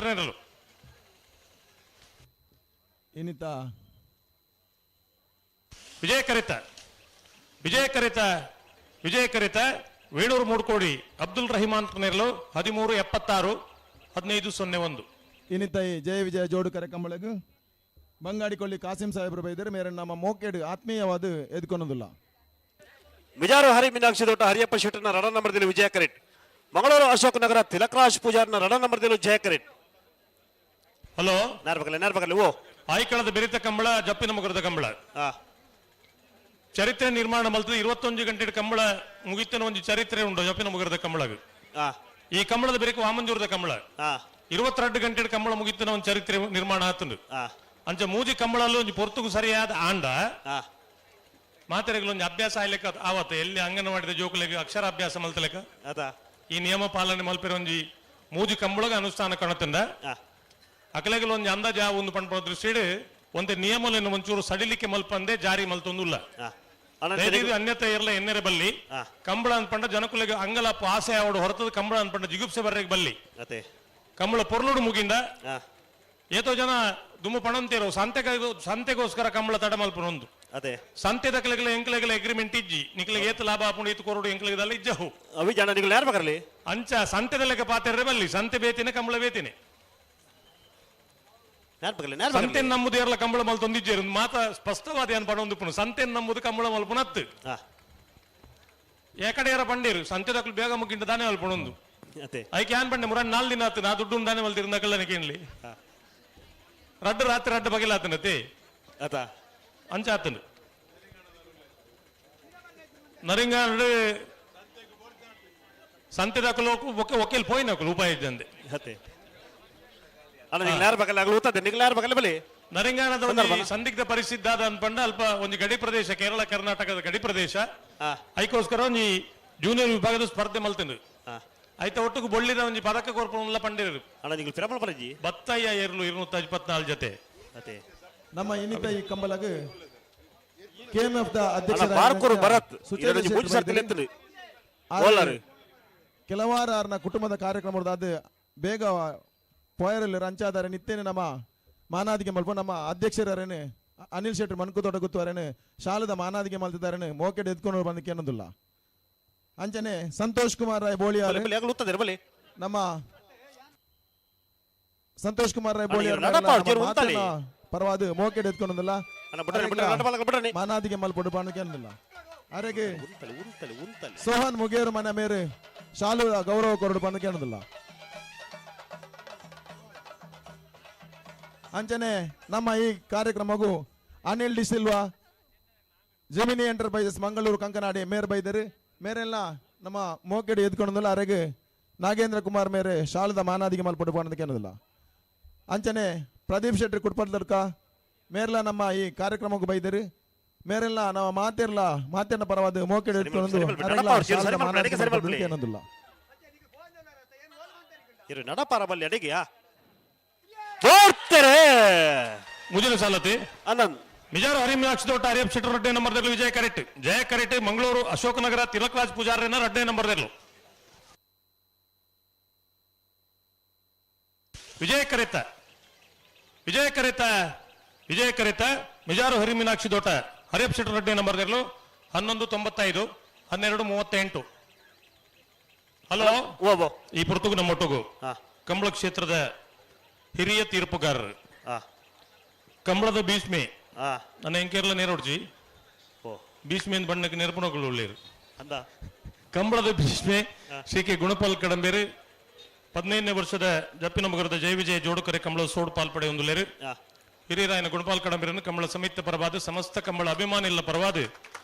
ಇನ್ನಿತ ವಿಜಯ ಕರಿತ ವೇಣೂರು ಮೂಡ್ಕೋಡಿ ಅಬ್ದುಲ್ ರಹಿಮಾನ್ ನೇರ್ಲು 1376 1501 ಇನ್ನಿತ ಜಯ ವಿಜಯ ಜೋಡು ಕರೆ ಕಂಬಳಗು ಬಂಗಾಡಿಕೊಳ್ಳಿ ಕಾಸಿಂ ಸಾಹೇಬ್ರು ಬೈದರೆ ಮೇರೆ ನಮ್ಮ ಮೋಕೆಡು ಆತ್ಮೀಯವಾದ ಎದ್ಕೊನೋದಿಲ್ಲ. ಮಿಜಾರು ಹರಿ ಮೀನಾಕ್ಷಿ ದೊಡ್ಡ ಹರಿಯಪ್ಪ ಶೆಟ್ಟರ್ನ ರಡ ನಂಬರ್ದಲ್ಲಿ ವಿಜಯ ಕರೆಟ್. ಮಂಗಳೂರು ಅಶೋಕ್ ನಗರ ತಿಲಕರಾಜ್ ಪೂಜಾರ್ನ ರಡ ನಂಬರ್ದಲ್ಲಿ ಜಯ ಕರೆಟ್. ಹಲೋ ನಾರ್ಬಗಲೆ ಓ ಆಯ್ಕಳದ ಬೆರಿತ ಕಂಬಳ ಜಪ್ಪಿನ ಮುಗರದ ಕಂಬಳ ಚರಿತ್ರೆ ನಿರ್ಮಾಣ ಮಲ್ತದ 21 ಗಂಟೆ ಕಂಬಳ ಮುಗಿತನ ಒಂದು ಚರಿತ್ರೆ ಉಂಟು ಜಪ್ಪಿನ ಮುಗರದ ಕಂಬಳ. ಈ ಕಂಬಳದ ಬೆರಿಕ ವಾಮಂಜೂರದ ಕಂಬಳ 22 ಗಂಟೆ ಕಂಬಳ ಮುಗಿತನ ಒಂದು ಚರಿತ್ರೆ ನಿರ್ಮಾಣ ಆತಂದು ಅಂಚ ಮೂಜಿ ಕಂಬಳಲ್ಲೂ ಒಂದು ಪೊರ್ತುಗು ಸರಿಯಾದ ಆಂಡ ಮಾತೆರೆಗಳು ಒಂದು ಅಭ್ಯಾಸ ಆಯ್ಲೆಕ್ಕ ಆವತ್ತ ಎಲ್ಲಿ ಅಂಗನವಾಡಿದ ಜೋಕುಲೆಗೆ ಅಕ್ಷರಾಭ್ಯಾಸ ಮಲ್ತಲೆಕ್ಕ ಈ ನಿಯಮ ಪಾಲನೆ ಮಲ್ಪಿರ ಒಂಜಿ ಮೂಜಿ ಕಂಬಳಗ ಅನುಷ್ಠಾನ ಕಾಣುತ್ತಂದ ಅಕಲೆಗಳು ಒಂದು ಅಂದಾಜ ಒಂದು ಪಂಪ ದೃಷ್ಟಿ ಒಂದೇ ನಿಯಮలను ಒಂಚೂರು ಸಡಿಲಿಕ್ಕೆ ಮಲ್ಪಂದೆ ಜಾರಿ ಮಲ್ತೊಂದುಲ್ಲ ಅನ್ಯತೆ ಇರಲ ಎನ್ನೆರೆ ಬಲ್ಲಿ ಕಂಬಳ ಅನ್ಪಂಡ ಜನಕುಲೆಗೆ ಅಂಗಲಪ್ಪ ಆಸೆ ಆವಡು ಹೊರತದ ಕಂಬಳ ಅನ್ಪಂಡ ಜಿಗುಪ್ಸೆ ಬರ್ರೆಗೆ ಬಲ್ಲಿ ಕಂಬಳ ಪೊರ್ಲುಡು ಮುಗಿಂದ ಏತೋ ಜನ ದುಮ್ಮು ಪಣಂತೀರೋ ಸಂತೆಗೋಸ್ಕರ ಕಂಬಳ ತಡ ಮಲ್ಪನೊಂದು ಸಂತೆ ದಕ್ಕಲೆಗಳ ಎಂಕ್ಲೆಗಳ ಅಗ್ರಿಮೆಂಟ್ ಇಜ್ಜಿ ನಿಕ್ಲೆಗೆ ಏತು ಲಾಭ ಹಾಕೊಂಡು ಈತು ಕೊರಡು ಎಂಕ್ಲೆಗದಲ್ಲ ಇಜ್ಜಹು ಅವಿ ಜನ ನಿಗಳು ಯಾರು ಬರಲಿ ಅಂಚ ಸಂತೆದಲೆಗೆ ಪಾತೆರ್ರೆ ಬಲ್ಲಿ ಸಂತೆ ಬೇತಿನ ಕಂಬಳ ಬೇತಿನಿ ಸಂತೆ ನಮ್ಮದು ಏರ್ಲ ಕಂಬಳ ಮಲ್ತೊಂದಿಜ್ಜೇರು ಮಾತ ಸ್ಪಷ್ಟವಾದ ಏನ್ ಪಡ ಸಂತೆ ನಮ್ಮದು ಕಂಬಳ ಮಲ್ಪನತ್ತು ಏಕಡೆ ಯಾರ ಪಂಡೇರು ಸಂತೆ ದಕ್ಕಲು ಬೇಗ ಮುಗಿಂಟ ದಾನೆ ಮಲ್ಪಣೊಂದು ಐಕೆ ಏನ್ ಪಂಡೆ ಮುರ 4 ದಿನ ಆತು ನಾ ದುಡ್ಡು ದಾನೆ ಮಲ್ತಿರು ಕಳ್ಳನಿಗೆ ಏನ್ಲಿ ರಡ್ಡು ರಾತ್ರಿ ರಡ್ಡು ಬಗೆಲಾತನತೆ ಅಂಚ ಆತನು ನರಿಂಗಾಡು ಸಂತೆ ದಕ್ಕಲು ಒಕ್ಕೇಲ್ ಪೋಯಿನ ಉಪಾಯ ಇದ್ದಂದೆ ನರಿಂಗಾಣದ ಒಂದು ಸಂದಿಗ್ಧ ಪರಿಸ್ಥಿತಿ ಆದ ಅನ್ಪಂಡ ಅಲ್ಪ ಒಂದು ಗಡಿ ಪ್ರದೇಶ ಕೇರಳ ಕರ್ನಾಟಕದ ಗಡಿ ಪ್ರದೇಶ ಅದಕ್ಕೋಸ್ಕರ ಒಂದು ಜೂನಿಯರ್ ವಿಭಾಗದ ಸ್ಪರ್ಧೆ ಮಲ್ತೇನೆ ಆಯ್ತಾ ಒಟ್ಟಿಗೆ ಬೊಳ್ಳಿದ ಒಂದು ಪದಕ ಕೋರ್ಪಲ್ಲ ಪಂಡಿರು ಬತ್ತಯ್ಯ ಏರ್ಲು 224 ಜೊತೆ ನಮ್ಮ ಇನ್ನಿತ ಈ ಕಂಬಲಗ ಕೆಎಂಎಫ್ ದ ಅಧ್ಯಕ್ಷ ಕೆಲವಾರ ಕುಟುಂಬದ ಕಾರ್ಯಕ್ರಮದ ಅದು ಬೇಗ ಪೋಯರಲ್ಲಿ ರಂಚಾದಾರೆ ನಿತ್ಯನೇ ನಮ್ಮ ಮಾನಾದಿಗೆ ಮಲ್ಪ ನಮ್ಮ ಅಧ್ಯಕ್ಷರೇನೆ ಅನಿಲ್ ಶೆಟ್ಟಿ ಮನ್ಕುತೋಟ ಗುತ್ತುವರೇನೆ ಶಾಲದ ಮಾನಾದಿಗೆ ಮಲ್ತಿದ್ದಾರೇನೆ ಮೋಕೆಡ್ ಎದ್ಕೊಂಡು ಬಂದಕ್ಕೆ ಅನ್ನೋದಿಲ್ಲ ಅಂಚನೆ ಸಂತೋಷ್ ಕುಮಾರ್ ರಾಯ್ ಬೋಳಿಯಾರ್ ನಮ್ಮ ಸಂತೋಷ್ ಕುಮಾರ್ ರಾಯ್ ಬೋಳಿಯಾರ್ ಪರವಾದ ಮೋಕೆಡ್ ಎದ್ಕೊಂಡಲ್ಲ ಮಾನಾದಿಗೆ ಮಲ್ಪಡು ಬಾಣಕ್ಕೆ ಅನ್ನೋದಿಲ್ಲ ಅರೆಗೆ ಸೋಹನ್ ಮುಗೇರು ಮನೆ ಮೇರೆ ಶಾಲು ಗೌರವ ಕೊರಡು ಬಾಣಕ್ಕೆ ಅನ್ನೋದಿಲ್ಲ ಅಂಚನೆ ನಮ್ಮ ಈ ಕಾರ್ಯಕ್ರಮಗೂ Anil D Silva Gemini enterprises Mangaluru Kankanady ಮೇರ್ ಬೈದರು ಮೇರೆಲ್ಲ ನಮ್ಮ ಮೋಕೆಡಿ ಎದ್ಕೊಂಡಲ್ಲ ಅರೆಗೆ ನಾಗೇಂದ್ರ ಕುಮಾರ್ ಮೇರೆ ಶಾಲದ ಮಾನಾದಿಗೆ ಮಲ್ಪಟ್ಟು ಬಾಣದಕ್ಕೆ ಅನ್ನೋದಿಲ್ಲ ಅಂಚನೆ ಪ್ರದೀಪ್ ಶೆಟ್ಟಿ ಕುಟ್ಪಡ್ದರ್ಕ ಮೇರೆಲ್ಲ ನಮ್ಮ ಈ ಕಾರ್ಯಕ್ರಮಕ್ಕೂ ಬೈದರು ಮೇರೆಲ್ಲ ನಾವು ಮಾತೇರ್ನ ಪರವಾದ ಮೋಕೆಡಿ ಎದ್ಕೊಂಡು ಅನ್ನೋದಿಲ್ಲ ನಡಪಾರಬಲ್ಲಿ ಅಡಿಗೆಯಾ ಮುಜಲ ಸಾಲತೆ ಮಿಜಾರು ಹರಿಮೀನಾಕ್ಷಿ ದೊಡ್ಡ ಹರಿಯಪ್ ಶೆಟ್ಟರ್ ರಡ್ಡೆ ನಂಬರ್ದಲ್ಲೂ ವಿಜಯ ಕರೆಟ್ ಮಂಗಳೂರು ಅಶೋಕ್ ನಗರ ತಿಲಕರಾಜ್ ಪೂಜಾರನ ರಡ್ಡೆ ನಂಬರ್ದಲ್ಲೂ ವಿಜಯ ಕರೆತ ಮಿಜಾರು ಹರಿಮೀನಾಕ್ಷಿ ದೊಡ್ಡ ಹರಿಯಪ್ ಶೆಟ್ಟರ್ ರಡ್ಡೆ ನಂಬರ್ದಲ್ಲೂ 1195 1238. ಹಲೋ ಈ ಪುರ್ತುಗು ನಮ್ಮೊಟ್ಟುಗು ಕಂಬಳ ಕ್ಷೇತ್ರದ ಹಿರಿಯ ತೀರ್ಪುಗಾರರು ಕಂಬಳದ ಭೀಷ್ಮೆ ನನ್ನ ಎಂಕೇರ್ಲ ನೇರೋಡ್ಜಿ ಭೀಷ್ಮೆ ಬಣ್ಣಕ್ಕೆ ನೆರಪುಣಗಳು ಒಳ್ಳೆಯರು ಕಂಬಳದ ಭೀಷ್ಮೆ ಶ್ರೀ ಕೆ ಗುಣಪಾಲ್ ಕಡಂಬೇರು 15ನೇ ವರ್ಷದ ಜಪ್ಪಿನ ಮುಗರದ ಜಯ ವಿಜಯ ಜೋಡುಕರೆ ಕಂಬಳ ಸೋಡು ಪಾಲ್ಪಡೆ ಒಂದುಲೇರು ಹಿರಿಯರಾಯನ ಗುಣಪಾಲ್ ಕಡಂಬೇರನ್ನು ಕಂಬಳ ಸಮಿತಿ ಪರವಾದ ಸಮಸ್ತ ಕಂಬಳ ಅಭಿಮಾನಿಗಳ ಪರವಾದ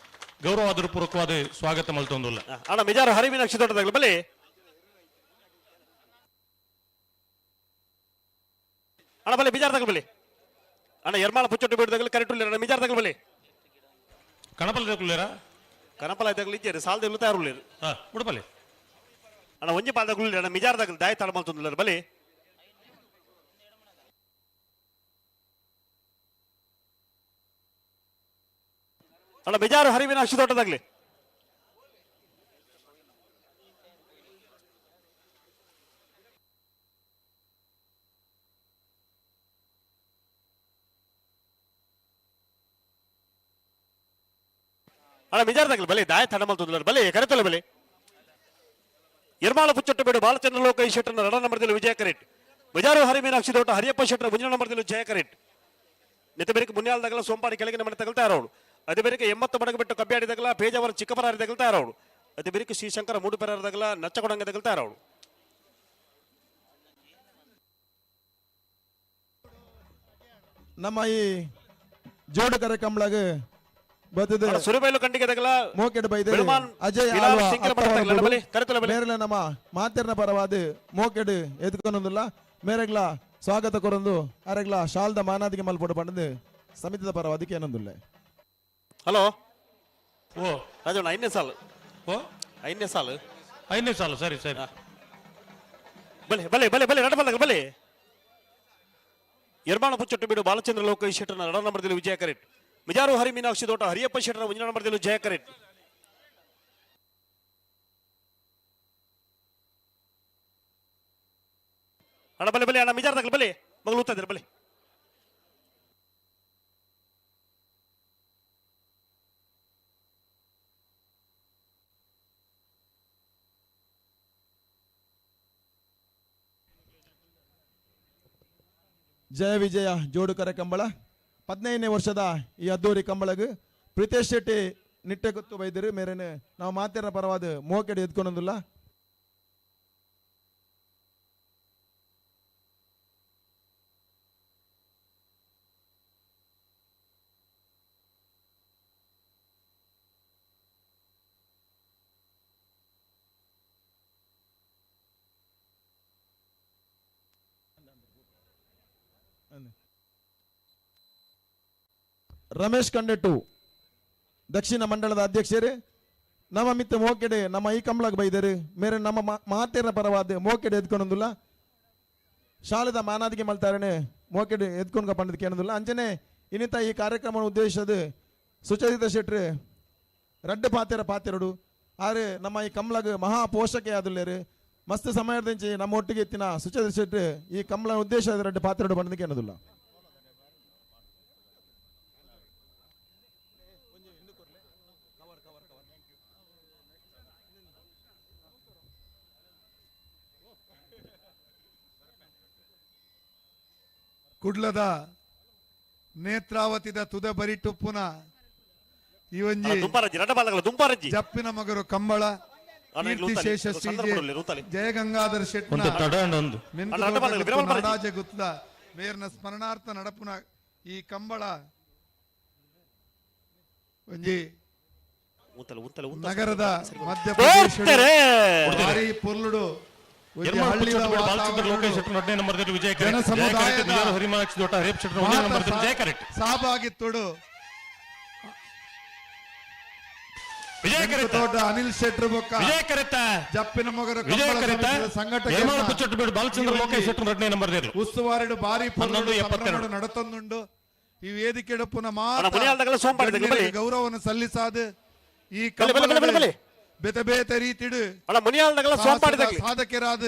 ಗೌರವಾದ ಪೂರ್ವಕವಾದ ಸ್ವಾಗತ ಮಲ್ತೊಂದುಲ್ಲ ಅಣ್ಣ ಮಿಜಾರು ಹರಿಮೀನಾಕ್ಷಿ ದೊಡ್ಡದಾಗಲಿ ಬಲಿ ಅಣ್ಣ ಬಲ್ಲಿ ಬಿಜಾರ್ದಾಗ ಬಲ್ಲಿ ಅಣ್ಣ ಎರ್ಮಾಳ ಪುಚ್ಚೊಟ್ಟು ಬಿಡದಾಗಲಿ ಕರೆಕ್ಟ್ ಅಣ್ಣ ಮಿಜಾರ್ದಾಗ ಬಲ್ಲಿ ಕನಪಲ ಇದ್ದಾಗಲಿ ಇದ್ದಾರೆ ಸಾಲದ ಇಲ್ಲೂ ತಯಾರು ಉಡುಪಲ್ಲಿ ಅಣ್ಣ ಒಂಜಿ ಪಾಲ್ದಾಗ ಅಣ್ಣ ಮಿಜಾರ್ದಾಗ ದಾಯ ತಡ ಮಲ್ತೊಂದಿಲ್ಲ ಬಲ್ಲಿ ಅಣ್ಣ ಮಿಜಾರು ಹರಿಮೀನಾಕ್ಷಿ ದೊಡ್ಡದಾಗ್ಲಿ ಅಣ್ಣ ಮಿಜಾರ್ದಾಗಲಿ ಬಲೆ ದಾಯ ತಡ ಮಲ್ತುಂದುಲ್ಲೇರು ಬಲೆ ಕರೆತೊಲೆ ಬಲೆ ಇರ್ಮಾಳ ಪುಚ್ಚೊಟ್ಟು ಬೇಡು ಬಾಲಚಂದ್ರ ಲೋಕ ಶೆಟ್ಟರ್ನ ರಡ ನಂಬರ್ದಲ್ಲಿ ವಿಜಯ ಕರೆಟ್ ಬಜಾರು ಹರಿ ಮೀನಾಕ್ಷಿ ದೊಡ್ಡ ಹರಿಯಪ್ಪ ಶೆಟ್ಟರ್ ಮುಂಜಿನ ನಂಬರ್ದಲ್ಲಿ ಜಯ ಕರೆಟ್ ನಿತ್ಯ ಬೇರೆ ಮುನ್ಯಾಲ್ದಾಗಲ ಸೋಂಪಾಡಿ ಕೆಳಗಿನ ಮನೆ ತಗಲ್ತಾ ಇರೋಳು ಅದೇ ಬೇರೆ 80 ಮಡಗ ಬಿಟ್ಟು ಕಬ್ಬಿಯಾಡಿದಾಗಲ ಪೇಜಾವರ ಚಿಕ್ಕಪರಾರಿ ತಗಲ್ತಾ ಇರೋಳು ಅದೇ ಬೇರೆ ಶ್ರೀಶಂಕರ ಮೂಡುಪೆರಾರದಾಗಲ ನಚ್ಚಕೊಡಂಗೆ ತಗಲ್ತಾ ಇರೋಳು ನಮ್ಮ ಈ ಜೋಡು ಕಾರ್ಯಕ್ರಮದಾಗ ಬರ್ತದೆ ಸುರಬೈಲು ಕಂಡಿಗೆ ತಗಲ ಮೋಕೆಡ್ ಬೈದೆ ಅಜಯ್ ಮೇರೆಲ್ಲ ನಮ್ಮ ಮಾತೆರ್ನ ಪರವಾದ ಮೋಕೆಡ್ ಎದ್ಕೊನೊಂದಿಲ್ಲ ಮೇರೆಗ್ಲ ಸ್ವಾಗತ ಕೊರೊಂದು ಅರೆಗ್ಲ ಶಾಲ್ದ ಮಾನಾದಿಗೆ ಮಲ್ಪೊಡು ಪಂಡದು ಸಮಿತಿದ ಪರವಾದಿಗೆ ಏನೊಂದಿಲ್ಲ. ಹಲೋ ಓ ರಾಜಣ್ಣ ಐದನೇ ಸಾಲು ಓ ಐದನೇ ಸಾಲು ಸರಿ ಸರಿ ಬಲೆ ಬಲೆ ಬಲೆ ಬಲೆ ನಡ ಬಲ್ಲ ಬಲೆ ಇರ್ಮಾಳ ಪುಚ್ಚೊಟ್ಟು ಬಿಡು ಬಾಲಚಂದ್ರ ಲೋಕ ಶೆಟ್ಟರ್ನ ರಡ ನಂಬರ್ದಲ್ಲಿ ವಿಜಯ ಕರೆಟ್ ಮಿಜಾರು ಹರಿ ಮೀನಾಕ್ಷಿ ದೋಟ ಹರಿಯಪ್ಪ ಶೆಟ್ಟರ್ನ ಮುಂಜಿನ ನಂಬರ್ದಲ್ಲಿ ಜಯ ಕರೆಟ್ ಅಣ್ಣ ಬಲೆ ಬಲೆ ಅಣ್ಣ ಮಿಜಾರ್ದಾಗಲಿ ಬಲೆ ಮಗಳು ಊತಾ ಇದ್ದಾರೆ ಬಲೆ ಜಯ ವಿಜಯ ಜೋಡು ಕರೆ ಕಂಬಳ 15ನೇ ವರ್ಷದ ಈ ಅದ್ದೂರಿ ಕಂಬಳಗ ಪ್ರೀತೇಶ್ ಶೆಟ್ಟಿ ನಿಟ್ಟೆ ಗೊತ್ತು ಬೈದರು ಮೇರೆನೆ ನಾವು ಮಾತೆರ ಪರವಾದ ಮೋಕೆಡ್ ಎದ್ಕೊನೊಂದಿಲ್ಲ. ರಮೇಶ್ ಕಂಡೆಟ್ಟು ದಕ್ಷಿಣ ಮಂಡಳದ ಅಧ್ಯಕ್ಷರು ನಮ್ಮ ಮಿತ್ತ ಮೋಕೆಡೆ ನಮ್ಮ ಈ ಕಂಬಳಕ್ಕೆ ಬೈದರು ಮೇರೆ ನಮ್ಮ ಮಾತೆರ ಪರವಾದ ಮೋಕೆಡೆ ಎದ್ಕೊನೊಂದಿಲ್ಲ ಶಾಲೆದ ಮಾನಾದಿಗೆ ಮಲ್ತಾರನೆ ಮೋಕೆಡೆ ಎದ್ಕೊಂಡ್ಕ ಪಂಡದಕ್ಕೆ ಏನೊಂದಿಲ್ಲ ಅಂಜನೆ ಇನ್ನಿತ ಈ ಕಾರ್ಯಕ್ರಮ ಉದ್ದೇಶದ ಸುಚರಿತ ಶೆಟ್ರು ರಡ್ಡ ಪಾತೆರಡು ಆದ್ರೆ ನಮ್ಮ ಈ ಕಂಬಳಗ ಮಹಾ ಪೋಷಕೆ ಆದುಲ್ಲೇರು ಮಸ್ತ್ ಸಮಯದಂಚಿ ನಮ್ಮ ಒಟ್ಟಿಗೆ ಎತ್ತಿನ ಸುಚರಿತ ಶೆಟ್ರು ಈ ಕಂಬಳ ಉದ್ದೇಶ ರಡ್ಡ ಪಾತೆರಡು ಪಂಡದಕ್ಕೆ ಏನೋದಿಲ್ಲ. ಕುಡ್ಲದ ನೇತ್ರಾವತಿದ ತುದ ಬರಿಟುಪ್ಪುನ ಇವೊಂಜಿ ಜಪ್ಪಿನ ಮಗರು ಕಂಬಳ ಕೀರ್ತಿಶೇಷ ಶ್ರೀ ಜಯಗಂಗಾಧರ ಶೆಟ್ಟಿ ನಾಡಾಜ ಗುತ್ಲ ಮೇರ್ನ ಸ್ಮರಣಾರ್ಥ ನಡಪುನ ಈ ಕಂಬಳ ಒಂಜಿ ನಗರದ ಮಧ್ಯಪ್ರದೇಶ ಭಾರಿ ಪೊರ್ಲುಡು ಸಹಭಾಗಿತ್ವಡು ತೋಟ ಅನಿಲ್ ಶೆಟ್ರು ಬೊಕ್ಕ ಜಪ್ಪಿನ ಮೊಗರ ಉಸ್ತುವಾರಿಡು ಬಾರಿ ನಡತೊಂದುಂಡು ಈ ವೇದಿಕೆ ಗೌರವವನ್ನು ಸಲ್ಲಿಸಾದು ಈ ಬೇತೆ ಬೇತೆ ರೀತಿಡು ಸಾಧಕರಾದ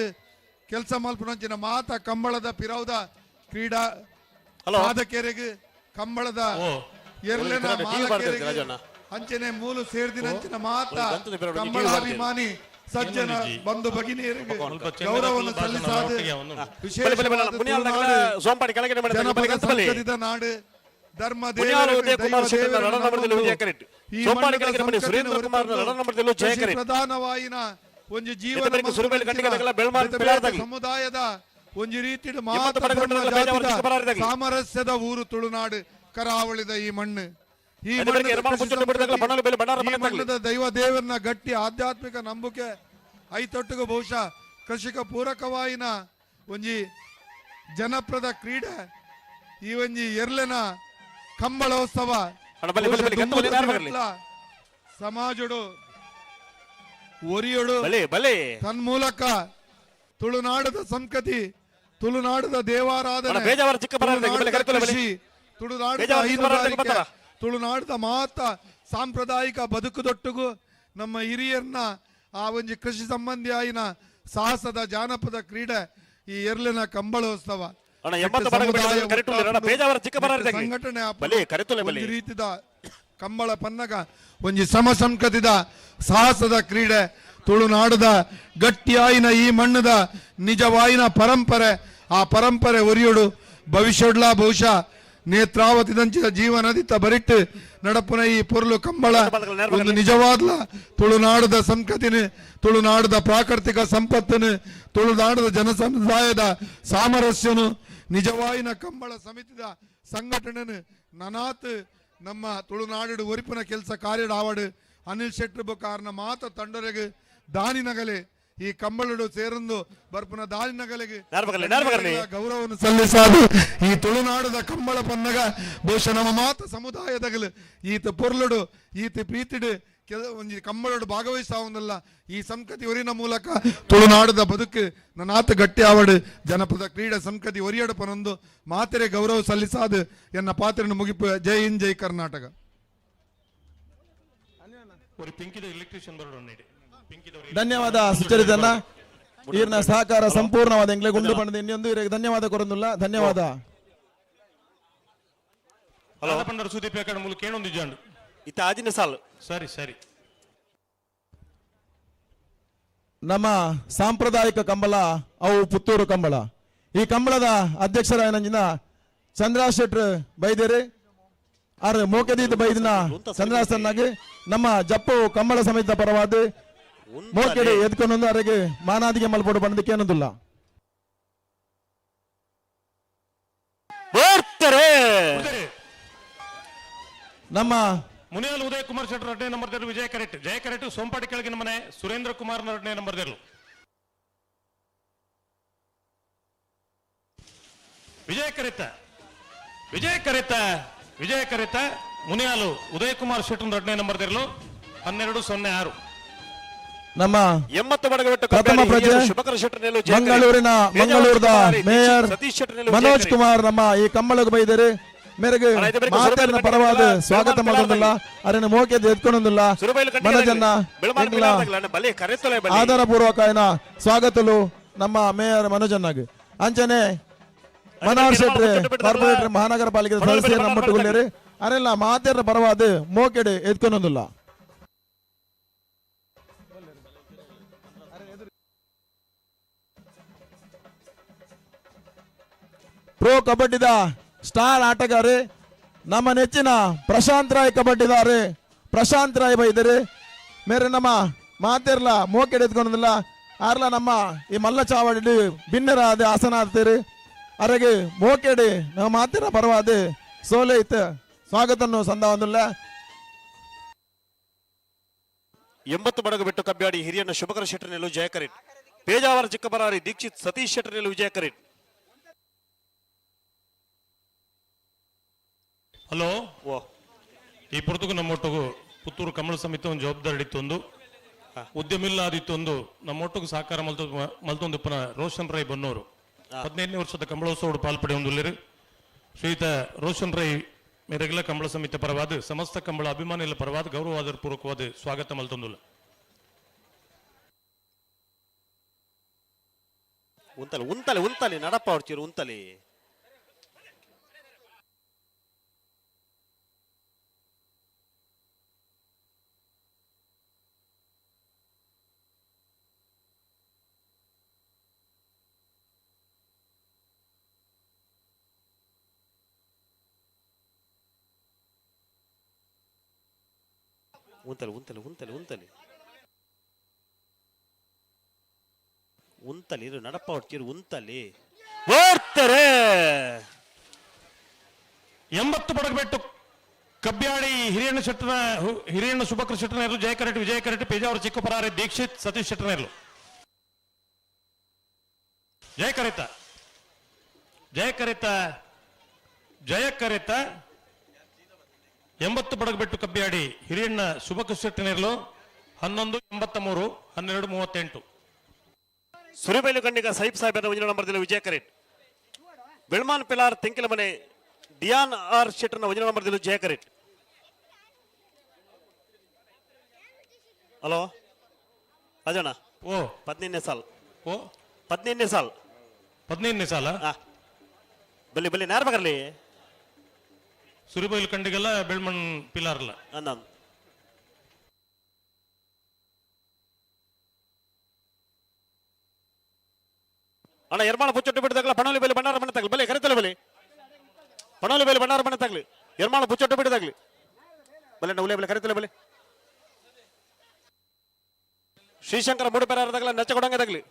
ಕೆಲಸ ಮಲ್ಪನಂಚಿನ ಮಾತ ಕಂಬಳದ ಪಿರೌದ ಕ್ರೀಡಾ ಸಾಧಕರಿಗೆ ಕಂಬಳದ ಎರಲಿನ ಮಾಲಕರಿಗೆ ಅಂಚನೆ ಮೂಲು ಸೇರ್ದಿನಂಚಿನ ಮಾತ ಕಂಬಳಾಭಿಮಾನಿ ಸಜ್ಜನ ಬಂಧು ಭಗಿನಿಯರಿಗೆ ಗೌರವವನ್ನು ಸಲ್ಲಿಸಾದ ಸಂಘಟಿತ ನಾಡು ಧರ್ಮ ಪ್ರಧಾನವಾಯಿನ ಒಂದು ಜೀವನ ಸಮುದಾಯದ ಒಂದು ರೀತಿ ಸಾಮರಸ್ಯದ ಊರು ತುಳುನಾಡು ಕರಾವಳಿದ ಈ ಮಣ್ಣು ಈ ಮಣ್ಣದ ದೈವ ದೇವರನ್ನ ಗಟ್ಟಿ ಆಧ್ಯಾತ್ಮಿಕ ನಂಬಿಕೆ ಐತೊಟ್ಟಿಗೆ ಬಹುಶಃ ಕೃಷಿಕ ಪೂರಕವಾಯಿನ ಒಂಜಿ ಜನಪ್ರದ ಕ್ರೀಡೆ ಈ ಒಂಜಿ ಎರ್ಲೆನ ಕಂಬಳೋತ್ಸವ ಸಮಾಜಡು ಒರಿಯೊಡು ತನ್ಮೂಲಕ ತುಳುನಾಡದ ಸಂಸ್ಕೃತಿ ತುಳುನಾಡದ ದೇವಾರಾಧನೆ ತುಳುನಾಡದ ತುಳುನಾಡದ ಮಹತ್ತ ಸಾಂಪ್ರದಾಯಿಕ ಬದುಕುದೊಟ್ಟಿಗೂ ನಮ್ಮ ಹಿರಿಯರ್ನ ಆ ಒಂಜಿ ಕೃಷಿ ಸಂಬಂಧಿ ಆಯಿನ ಸಾಹಸದ ಜಾನಪದ ಕ್ರೀಡೆ ಈ ಎರ್ಲಿನ ಕಂಬಳೋತ್ಸವ ಸಂಘಟನೆ ರೀತಿದ ಕಂಬಳ ಪನ್ನಗ ಒಂಜಿ ಶ್ರಮ ಸಂಕತಿದ ಸಾಹಸದ ಕ್ರೀಡೆ ತುಳುನಾಡದ ಗಟ್ಟಿಯಾಯಿನ ಈ ಮಣ್ಣದ ನಿಜವಾಯಿನ ಪರಂಪರೆ ಆ ಪರಂಪರೆ ಒರಿಯೋಡು ಭವಿಷ್ಯಡ್ಲ ಬಹುಶಃ ನೇತ್ರಾವತಿದಂಚಿನ ಜೀವನದಿತ್ತ ಬರಿಟ್ಟು ನಡಪುನ ಈ ಪೊರ್ಲು ಕಂಬಳ ಒಂದು ನಿಜವಾದ್ಲ ತುಳುನಾಡದ ಸಂಕತಿನ ತುಳುನಾಡದ ಪ್ರಾಕೃತಿಕ ಸಂಪತ್ತನು ತುಳುನಾಡದ ಜನ ಸಮುದಾಯದ ಸಾಮರಸ್ಯನು ನಿಜವಾಯಿನ ಕಂಬಳ ಸಮಿತಿದ ಸಂಘಟನೆನು ನನಾತ್ ನಮ್ಮ ತುಳುನಾಡು ಒರಿಪಿನ ಕೆಲಸ ಕಾರ್ಯಡ ಆವಡು ಅನಿಲ್ ಶೆಟ್ಟಿ ಬೊಕಾರ್ನ ಮಾತ ತಂಡೊರೆಗೆ ದಾನಿನಗಲೆ ಈ ಕಂಬಳಡು ಸೇರಂದು ಬರ್ಪುನ ದಾನಿನಗಲೆಗೆ ಗೌರವವನ್ನು ಸಲ್ಲಿಸಾದು ಈ ತುಳುನಾಡದ ಕಂಬಳ ಪನ್ನಗ ಬಹುಶಃ ನಮ್ಮ ಮಾತ ಸಮುದಾಯದಗಲು ಈತ ಪೊರ್ಲುಡು ಈತ ಪ್ರೀತಿಡು ಒಂಜಿ ಕಂಬಳಡು ಭಾಗವಹಿಸಾವುದಲ್ಲ ಈ ಸಂಕತಿ ಒರಿನ ಮೂಲಕ ತುಳುನಾಡದ ಬದುಕು ನನಾತ ಗಟ್ಟಿ ಆವಡು ಜನಪದ ಕ್ರೀಡೆ ಸಂಕತಿ ಒರಿಯಡು ಪನೊಂದು ಮಾತೆರೆ ಗೌರವ ಸಲ್ಲಿಸಾದು ಎನ್ನ ಪಾತ್ರೆಯನ್ನು ಮುಗಿಪು. ಜೈ ಹಿಂದ್ ಜೈ ಕರ್ನಾಟಕ. ಧನ್ಯವಾದ ಸುಚರಿತನ್ನ ಈರ್ನ ಸಹಕಾರ ಸಂಪೂರ್ಣವಾದ ಎಂಗ್ಲೆ ಗುಂಡು ಪಂಡದ ಇನ್ನೊಂದು ಇವರಿಗೆ ಧನ್ಯವಾದ ಕೊರೊಂದುಲ್ಲ. ಧನ್ಯವಾದ. ಪಂಡರ ಸುದೀಪ್ ಯಾಕಡೆ ಮೂಲಕ ಏನೊಂದು ಜಾಂಡು ಇತ್ತ ಆಜಿನ ಸಾಲು ಸರಿ ಸರಿ. ನಮ್ಮ ಸಾಂಪ್ರದಾಯಿಕ ಕಂಬಳ ಅವು ಪುತ್ತೂರು ಕಂಬಳ. ಈ ಕಂಬಳದ ಅಧ್ಯಕ್ಷರಾಯನಂಜಿನ ಚಂದ್ರ ಶೆಟ್ರ್ ಬೈದೇರಿ ಆರ್ ಮೋಕೆದೀತ ಬೈದಿನ ಚಂದ್ರಾಸನ್ನಾಗಿ ನಮ್ಮ ಜಪ್ಪು ಕಂಬಳ ಸಮಿತ ಪರವಾದ ಮೋಕೆಡೆ ಎದ್ಕೊಂಡು ಅವರಿಗೆ ಮಾನಾದಿಗೆ ಮಲ್ಪಡು ಬಂದಕ್ಕೆ ಅನ್ನೋದಿಲ್ಲ. ನಮ್ಮ ಮುನಿಯಾಲ್ ಉದಯ್ ಕುಮಾರ್ ಶೆಟ್ಟರ್ 2ನೇ ನಂಬರ್ ದೇರು ವಿಜಯ ಕರೆಟ್ ಸೋಂಪಾಟಿ ಕೆಳಗಿನ ಮನೆ ಸುರೇಂದ್ರ ಕುಮಾರ್ 2ನೇ ನಂಬರ್ ದೇರು ವಿಜಯ ಕರೆತ ಮುನಿಯಾಲು ಉದಯ್ ಕುಮಾರ್ ಶೆಟ್ಟರ್ 2ನೇ ನಂಬರ್ ದೇರು 1206. ನಮ್ಮ ಪ್ರಥಮ ಪ್ರಜೆ ಮಂಗಳೂರಿನ ಮಂಗಳೂರದ ಮೇಯರ್ ಮನೋಜ್ ಕುಮಾರ್ ನಮ್ಮ ಈ ಕಂಬಳಕ್ಕೆ ಬೈದರೆ ಮೇರೆಗೆ ಮಾತಾಡಿನ ಪರವಾದ ಸ್ವಾಗತ ಮಾಡೋದಿಲ್ಲ ಅರನ್ನು ಮೋಕೆದ್ದು ಎತ್ಕೊಂಡೊಂದಿಲ್ಲ ಮನೋಜನ್ನ ಆಧಾರ ಪೂರ್ವಕ ಸ್ವಾಗತಲು ನಮ್ಮ ಮೇಯರ್ ಮನೋಜನ್ನಾಗಿ ಅಂಚನೆ ಮನೋಹರ್ ಶೆಟ್ಟಿ ಕಾರ್ಪೊರೇಟರ್ ಮಹಾನಗರ ಪಾಲಿಕೆ ಸದಸ್ಯರು ನಮ್ಮೊಟ್ಟುಗುಳ್ಳೇರಿ ಅರೆಲ್ಲ ಮಾತಾಡಿನ ಪರವಾದ ಮೋಕೆಡೆ ಎತ್ಕೊಂಡೊಂದಿಲ್ಲ. ಪ್ರೋ ಕಬಡ್ಡಿದ ಸ್ಟಾರ್ ಆಟಗಾರ ನಮ್ಮ ನೆಚ್ಚಿನ ಪ್ರಶಾಂತ್ ರಾಯ್ ಕಬಡ್ಡಿದಾರೆ ಪ್ರಶಾಂತ್ ರಾಯ್ ಬೈದರೆ ಮೇರೆ ನಮ್ಮ ಮಾತೇರ್ಲ ಮೋಕೆಡೆ ಎತ್ಕೊಂಡಿಲ್ಲ ಆರ್ಲ ನಮ್ಮ ಈ ಮಲ್ಲ ಚಾವಡಿ ಭಿನ್ನರಾದ ಆಸನ ಆಡ್ತೀರಿ ಅರೆಗೆ ಮೋಕೆಡೆ ನಮ್ಮ ಮಾತೇರ ಪರವಾದ ಸೋಲೆ ಇತ್ತು ಸ್ವಾಗತವನ್ನು ಸಂದಾವಂದಿಲ್ಲ. 80 ಬಡಗು ಬಿಟ್ಟು ಕಬ್ಬ್ಯಾಡಿ ಹಿರಿಯಣ್ಣ ಶುಭಕರ ಶೆಟ್ಟರ್ ನೆಲು ಜಯ ಕರೆಟ್ ಪೇಜಾವರ ಚಿಕ್ಕಬರಾರಿ ದೀಕ್ಷಿತ್ ಸತೀಶ್ ಶೆಟ್ಟರ್ ನೆಲು ವಿಜಯ ಕರೆಟ್. ಹಲೋ ಈ ಪುರ್ತುಗು ನಮ್ಮೊಟ್ಟಿಗೂ ಪುತ್ತೂರು ಕಮಲ ಸಮಿತಿ ಒಂದು ಜವಾಬ್ದಾರಿ ಇತ್ತೊಂದು ಉದ್ಯಮಿಲ್ಲ ಆದಿತ್ತೊಂದು ನಮ್ಮೊಟ್ಟಿಗೂ ಸಹಕಾರ ಮಲ್ತೊಂದು ಪುನಃ ರೋಷನ್ ರೈ ಬನ್ನೂರು 15ನೇ ವರ್ಷದ ಕಂಬಳೋತ್ಸವ ಪಾಲ್ಪಡೆ ಹೊಂದಿಲ್ಲರು ಶ್ರೀಯುತ ರೋಷನ್ ರೈ ಮೇರೆಗಳ ಕಂಬಳ ಸಮಿತಿ ಪರವಾದ ಸಮಸ್ತ ಕಂಬಳ ಅಭಿಮಾನಿಗಳ ಪರವಾದ ಗೌರವಾದ ಪೂರ್ವಕವಾದ ಸ್ವಾಗತ ಮಲ್ತೊಂದುಲ್ಲ. ಉಂತಲೆ ನಡಪ್ಪ ಹೊಡ್ತೀರು ಉಂತಲೆ ಉಂತಲಿ ನಡಪ್ಪ ಹೊಡ್ತೀರು ಉಂತಲಿ ಬರ್ತಾರೆ. 80 ಬಡಗಬೆಟ್ಟು ಕಬ್ಬ್ಯಾಡಿ ಹಿರಿಯಣ್ಣ ಶುಭಕರ ಶೆಟ್ಟರ್ನೇರು ಜಯ ಕರೆಟ್ ವಿಜಯ ಕರೆಟ್ ಪೇಜಾವರ ಚಿಕ್ಕಪರಾರೆ ದೀಕ್ಷಿತ್ ಸತೀಶ್ ಶೆಟ್ಟರ್ನೇರ್ಲು ಜಯ ಕರೆತ 80 ಬಡಗಬೆಟ್ಟು ಕಬ್ಬ್ಯಾಡಿ ಹಿರಿಯಣ್ಣ ಶುಭಕರ ಶೆಟ್ಟರ್ನೇರ್ಲು 1183 1238. ಸುರಿಬೈಲು ಗಂಡಿಗ ಸೈಫ್ ಸಾಹೇಬರ 1ನೇ ನಂಬರ್ ವಿಜಯ ಕರೆಟ್ ಬೆಳ್ಮಾನ್ ಪಿಲಾರ್ ತೆಂಕಿಲ ಮನೆ ಡಿಯಾನ್ ಆರ್ ಶೆಟ್ಟರ್ನ 1ನೇ ನಂಬರ್ ಜಯ ಕರೆಟ್. ಹಲೋ ರಾಜಣ್ಣ 15ನೇ ಸಾಲ್ 15ನೇ ಸಾಲ ಬಲ್ಲಿ ನೇರ ಬಗರ್ಲಿ ಸುರಿಬೈಲು ಕಂಡಿಗೆಲ್ಲ ಬೆಳ್ಮಣ್ ಪಿಲಾರ್ಲ ನಾನು ಅಣ್ಣ ಎರ್ಮಾಳ ಪುಚ್ಚೊಟ್ಟು ಬಿಡಿದಾಗಲ ಪಣೋಲಿ ಬೇಲೆ ಬಂಡಾರ ಮನೆ ತಗಲಿ ಬಲೆ ಕರೆತಲೆ ಬಲೆ ಪಣೋಲಿ ಬೇಲೆ ಬಂಡಾರ ಮನೆ ತಗಲಿ ಎರ್ಮಾಳ ಪುಚ್ಚೊಟ್ಟು ಬಿಡಿದಾಗ್ಲಿ ಬಲೆ ನೌಲೆ ಬಲೆ ಕರೆತಲೆ ಬಲೆ ಶ್ರೀಶಂಕರ ಮೂಡುಪೆರಾರದಾಗಲ ನಚ್ಚ ಕೊಡಂಗದಾಗ್ಲಿ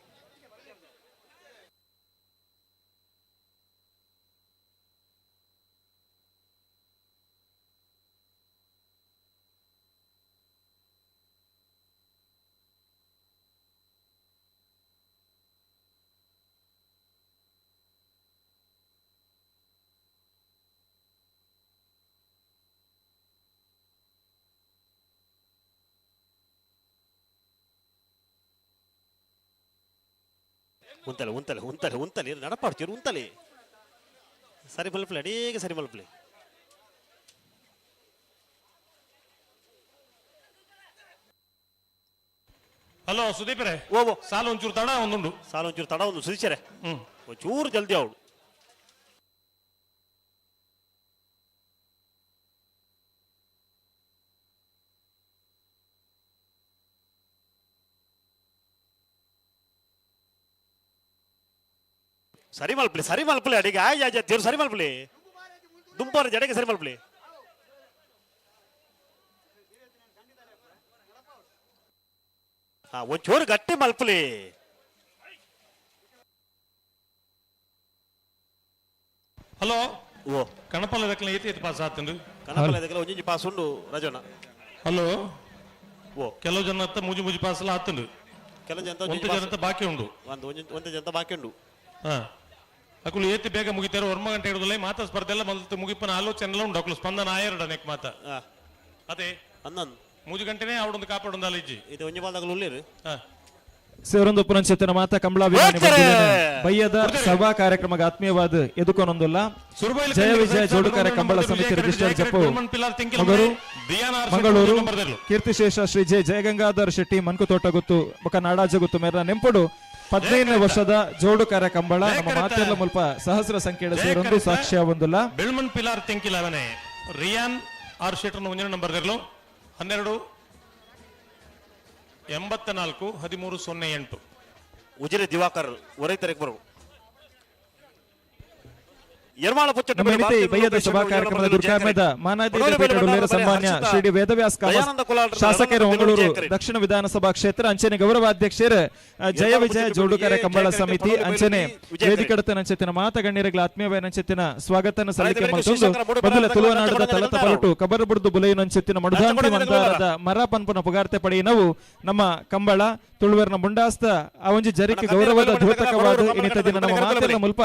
ಉಂತಲೆ ಉಂತಲೆ ಉಂತಲೆ ಉಂತಲೆ ನಡಪಾಡ್ತೀರು ಉಂತಲೆ ಸರಿ ಮಲ್ಪಲೆ ಅಡೇಗೆ ಸರಿ ಮಲ್ಪಲೆ ಹಲೋ ಸುದೀಪ್ರೆ ಸಾಲ ಒಂಚೂರು ತಡ ಒಂದುಂಡು ಸಾಲ ಒಂಚೂರು ತಡ ಒಂದು ಸುದಿಸರೆ ಒಂಚೂರು ಜಲ್ದಿ ಅವಳು ಸರಿ ಮಲ್ಪಲೆ ಅಡಿಗೆ ಆಯ್ ದೇವ್ರು ಸರಿ ಮಲ್ಪಲೆ ದುಂಪರ ಜಡೆಗೆ ಸರಿ ಮಲ್ಪಲೆ ಹಾ ಒಂಚೂರು ಗಟ್ಟಿ ಮಲ್ಪಲೆ ಹಲೋ ಓ ಕಣಪಲ್ಲ ದಕ್ಕಲ ಏತಿ ಪಾಸ್ ಆತಂಡು ಕಣಪಲ್ಲ ದಕ್ಕಲ ಒಂಜಿ ಪಾಸ್ ಉಂಡು ರಾಜಣ್ಣ ಹಲೋ ಓ ಕೆಲವು ಜನ ಮುಜಿ ಮುಜಿ ಪಾಸ್ ಎಲ್ಲ ಆತಂಡು ಕೆಲವು ಜನ ಬಾಕಿ ಉಂಡು ಒಂದು ಜನ ಬಾಕಿ ಉಂಡು ಹಾ ಅಕುಲು ಏತಿ ಬೇಗ ಮುಗಿತಾರೋ 1 ಗಂಟೆ ಹಿಡಿದಲ್ಲ ಮಾತಾ ಸ್ಪರ್ಧೆ ಎಲ್ಲ ಮೊದಲು ಮುಗಿಪನ ಆಲೋಚನೆ ಎಲ್ಲ ಉಂಡು ಅಕುಲು ಸ್ಪಂದನ ಆಯರಡನೆಕ್ ಮಾತಾ ಅದೇ ಅನ್ನನ್ 3 ಗಂಟೆನೇ ಅವಡೊಂದು ಕಾಪಾಡೊಂದು ಅಲ್ಲಿಜ್ಜಿ ಇದು ಒಂಜಿ ಬಾಲ್ದಾಗಲು ಉಳ್ಳೇರು ಸೇರೊಂದು ಪುನಂಚೇತನ ಮಾತ ಕಮಲಾ ಬಯ್ಯದ ಸಭಾ ಕಾರ್ಯಕ್ರಮಕ್ಕೆ ಆತ್ಮೀಯವಾದ ಎದುಕೊನೊಂದುಲ್ಲ ಜಯ ವಿಜಯ ಜೋಡುಕರ ಕಂಬಳ ಸಮಿತಿ ರಿಜಿಸ್ಟರ್ ಜಪ್ಪು ಮಂಗಳೂರು ಕೀರ್ತಿಶೇಷ ಶ್ರೀ ಜೆ ಜಯಗಂಗಾಧರ್ ಶೆಟ್ಟಿ ಮನ್ಕುತೋಟ ಗೊತ್ತು ಬೊಕ ನಾಡಾಜ ಗೊತ್ತು ಮೇರ ನೆಂಪುಡು 15ನೇ ವರ್ಷದ ಜೋಡುಕರ ಕಂಬಳ ನಮ್ಮ ಮಾತೆಲ್ಲ ಮುಲ್ಪ ಸಹಸ್ರ ಸಂಖ್ಯೆಯ ಸೇರೊಂದು ಸಾಕ್ಷ್ಯ ಒಂದುಲ್ಲ ಬೆಳ್ಮಣ್ ಪಿಲಾರ್ ತೆಂಕಿಲ ಅವನೇ ರಿಯಾನ್ ಆರ್ ಶೆಟ್ರನ ಮುಂದಿನ ನಂಬರ್ ಇರಲು 12841308 ಉಜಿರೆ ದಿವಾಕರ್ ಒರೈತರೆಗೆ ಬರು ಯರ್ಮಾಳ ಬಯ್ಯದ ಸಭಾ ಕಾರ್ಯಕ್ರಮದ ದುರ್ಗಾಮದ ಮಾನಾದಿ ಸನ್ಮಾನ್ಯ ಶ್ರೀ ಡಿ ವೇದವ್ಯಾಸ್ ಶಾಸಕರು ಮಂಗಳೂರು ದಕ್ಷಿಣ ವಿಧಾನಸಭಾ ಕ್ಷೇತ್ರ ಅಂಚನೆ ಗೌರವಾಧ್ಯಕ್ಷರು ಜಯ ವಿಜಯ ಜೋಡುಕರ ಕಂಬಳ ಸಮಿತಿ ಅಂಚನೆ ವೇದಿಕಡತನ ಅಂಚೆತ್ತಿನ ಮಾತಗಣ್ಯರಗಳ ಆತ್ಮೀಯವಾದ ಅಂಚೆತ್ತಿನ ಸ್ವಾಗತನ ಸಲ್ಲಿಕೆ ಮತ್ತೊಂದು ಮೊದಲ ತುಳುವನಾಡದ ತಲತ ಪಲಟು ಕಬರ್ ಬುಡ್ದು ಬುಲೆಯನ ಅಂಚೆತ್ತಿನ ಮಡುದಾಂತಿ ಮಂದಾರದ ಮರ ಪನ್ಪನ ಪುಗಾರ್ತೆ ಪಡೆಯಿನವು ನಮ್ಮ ಕಂಬಳ ತುಳುವರ್ನ ಮುಂಡಾಸ್ತ ಅವಂಜಿ ಜರಿಕೆ ಗೌರವದ ದ್ಯೋತಕವಾದ ಇನಿತ ದಿನ ನಮ್ಮ ಮಾತೆಲ್ಲ ಮುಲ್ಪ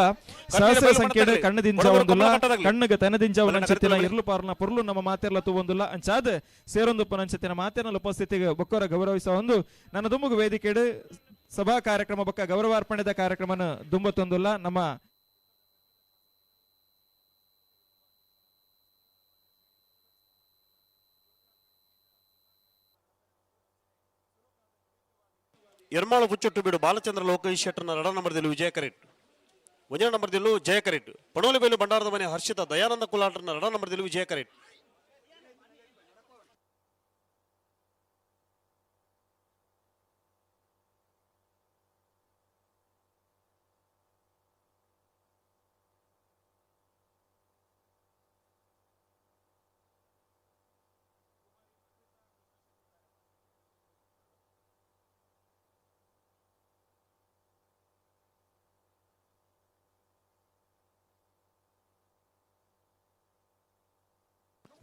ಸಹಸ್ರ ಸಂಖ್ಯೆಯ ಕಣ್ಣದಿಂಜಾವಂದುಲ್ಲ ಕಣ್ಣಗ ತನದಿಂಜಾವನ ಅಂಚೆತ್ತಿನ ಇರ್ಲು ಪಾರ್ನ ಪುರ್ಲು ನಮ್ಮ ಮಾತೆಲ್ಲ ತೂವೊಂದುಲ್ಲ ಅಂಚಾದ ಸೇರೊಂದು ಅಂಚೆತ್ತಿನ ಮಾತೆನ ಉಪಸ್ಥಿತಿಗೆ ಬೊಕ್ಕರ ಗೌರವಿಸ ಒಂದು ನನ್ನ ದುಮ್ಮುಗು ವೇದಿಕೆಡು ಸಭಾ ಕಾರ್ಯಕ್ರಮ ಬೊಕ್ಕ ಗೌರವಾರ್ಪಣೆದ ಕಾರ್ಯಕ್ರಮನ ದುಂಬತ್ತೊಂದುಲ್ಲ ನಮ್ಮ ಯರ್ಮಾಳ ಪುಚ್ಚೊಟ್ಟು ಬಿಡು ಬಾಲಚಂದ್ರ ಲೋಕೇಶ್ ಶೆಟ್ಟರ್ನ 2 ನಂಬರ್ದಲ್ಲಿ ವಿಜಯ ಕರೆಟ್ 1 ನಂಬರ್ದಲ್ಲೂ ಜಯ ಕರೆಟ್ ಪಣೋಲಿಬೈಲು ಬಂಡಾರದ ಮನೆ ಹರ್ಷಿತ ದಯಾನಂದ ಕುಲಾಟರ್ನ 2 ನಂಬರ್ದಲ್ಲಿ ವಿಜಯ ಕರೆಟ್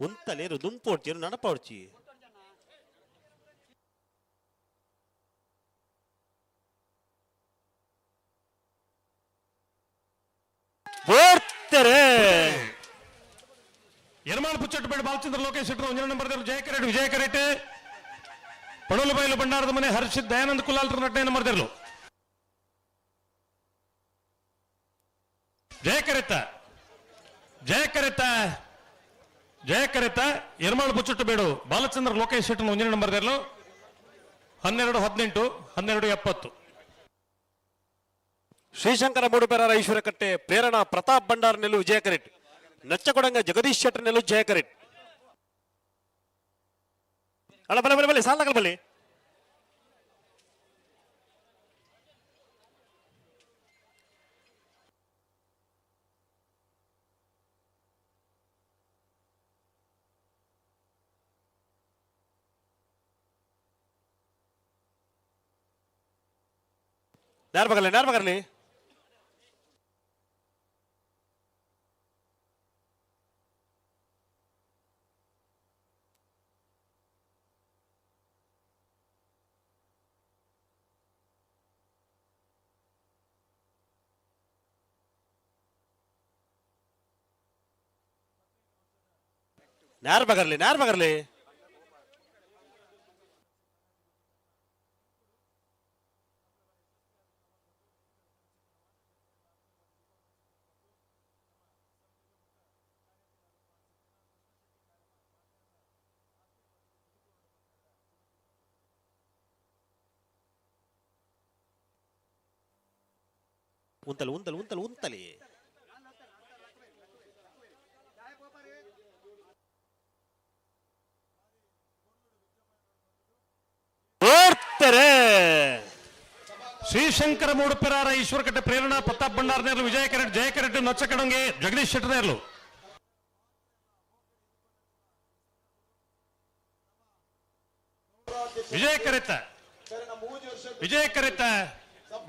ಉಂತಲೇರು ದುಂಪೋಡ್ತೀರು ನಡಪಾಡ್ಚಿ ಯರ್ಮಾಳ ಪುಚ್ಚಟ್ಟಬೇಡ ಬಾಲಚಂದ್ರ ಲೋಕೇಶ್ ಶೆಟ್ಟರ್ 1 ನಂಬರ್ ವಿಜಯ ಕರೆಟ್ ಪಣೋಲಿಬೈಲು ಬಂಡಾರದ ಮನೆ ಹರ್ಷಿತ್ ದಯಾನಂದ ಕುಲಾಲ್ರ 2 ನಂಬರ್ ಜಯ ಕರೆತ ಯರ್ಮಾಳ ಪುಚ್ಚಟ್ಟಬೇಡು ಬಾಲಚಂದ್ರ ಲೋಕೇಶ್ ಶೆಟ್ಟರ್ 1 ನಂಬರ್ 12-18-12-70 ಶ್ರೀಶಂಕರ ಮೂಡುಪೆರಾರ ಈಶ್ವರ ಕಟ್ಟೆ ಪ್ರೇರಣಾ ಪ್ರತಾಪ್ ಭಂಡಾರ್ ನೆಲ್ಲು ವಿಜಯ ಕರೆಟ್ ನಚ್ಚಕೊಡಂಗ ಜಗದೀಶ್ ಶೆಟ್ಟರ್ ನೆಲು ಜಯ ಕರೆಟ್ ಅಣ್ಣ ಬಲೆ ಬಲೆ ಬಲೆ ಸಾಲ ಬಲೆ ನೇರ ಬಗರ್ಲಿ ನೇರ ಬಗರ್ಲಿ ಉಂತಲಿ ಶ್ರೀಶಂಕರ ಮೂಡುಪೆರಾರ ಈಶ್ವರಕಟ್ಟೆ ಪ್ರೇರಣಾ ಪ್ರತಾಪ್ ಭಂಡಾರನೇರ್ಲು ವಿಜಯ ಕೆರೆಟ್ ಜಯ ಕೆರೆಟ್ ನೊಚ್ಚಕಡಂಗೆ ಜಗದೀಶ್ ಶೆಟ್ಟರ್ನೇರ್ಲು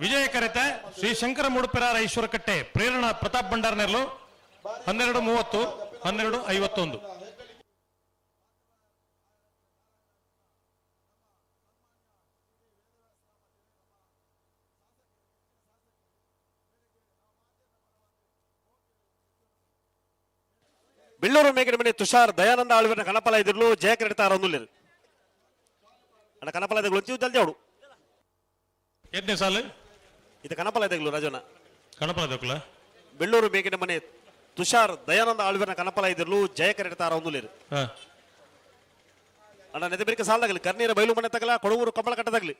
ವಿಜಯ ಕರೆತ ಶ್ರೀಶಂಕರ ಮೂಡುಪೆರಾರ ಈಶ್ವರಕಟ್ಟೆ ಪ್ರೇರಣಾ ಪ್ರತಾಪ್ ಭಂಡಾರನೇರ್ಲು 12:30 12:51. ಬೆಳ್ಳೂರು ಮೇಗಿನ ಮನೆ ತುಷಾರ್ ದಯಾನಂದ ಆಳ್ವಿನ ಕನಪಲ ಇದ್ರಲು ಜಯ ಕೆರೆಡ್ತಾರ ಒಂದುಲ್ಲೇರು ಅಣ್ಣ ಕನಪಲ ಇದಗಳು ಜಲ್ದಿ ಅವಡು ಎಷ್ಟನೇ ಸಾಲು ಇದು ಕನಪಲ ಇದಗಳು ರಾಜನ ಕನಪಲ ಇದಕ್ಕಲ್ಲ ಬೆಳ್ಳೂರು ಮೇಗಿನ ಮನೆ ತುಷಾರ್ ದಯಾನಂದ ಆಳ್ವಿನ ಕನಪಲ ಇದ್ರಲು ಜಯ ಕೆರೆಡ್ತಾರ ಒಂದುಲ್ಲೇರು ಅಣ್ಣ ನೆದಬೇರಿಕೆ ಸಾಲದಾಗಲಿ ಕರ್ನೀರ ಬಯಲು ಮನೆ ತಗಲ ಕೊಡವೂರು ಕಂಬಳ ಕಟ್ಟದಾಗ್ಲಿ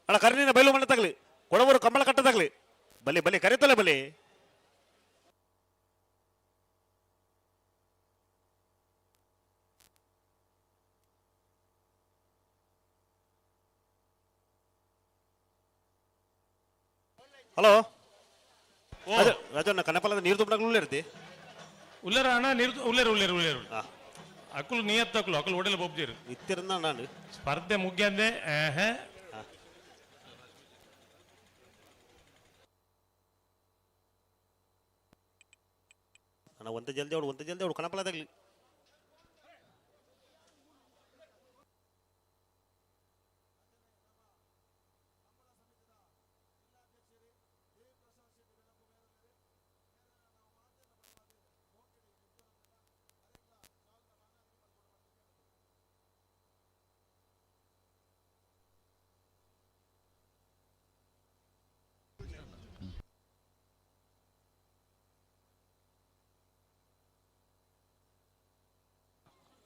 ಅಣ್ಣ ಕರ್ನೀರ ಬಯಲು ಮನೆ ತಗಲಿ ಕೊಡವೂರು ಕಂಬಳ ಕಟ್ಟದಾಗ್ಲಿ ಬಲೆ ಬಲೆ ಕರೆತಲೆ ಬಲೆ ಹಲೋ ರಾಜಣ್ಣ ಕನಪಲದ ನೀರು ತುಂಬಾಗ್ಲೂ ಇರ್ತಿ ಉಲ್ಲೇರ ಅಣ್ಣ ನೀರು ಉಲ್ಲೇರು ಅಕ್ಕಲು ನೀಯತ್ ಅಕ್ಕಲು ಅಕ್ಕಲು ಒಡೆಲ್ಲ ಬೊಬ್ಜೀರು ಇತ್ತಿರಂದ ನಾನು ಸ್ಪರ್ಧೆ ಮುಗ್ಯಂದೆ ಅಣ್ಣ ಒಂದೇ ಜಲ್ದಿ ಅವಡು ಕನಪಲದಾಗ್ಲಿ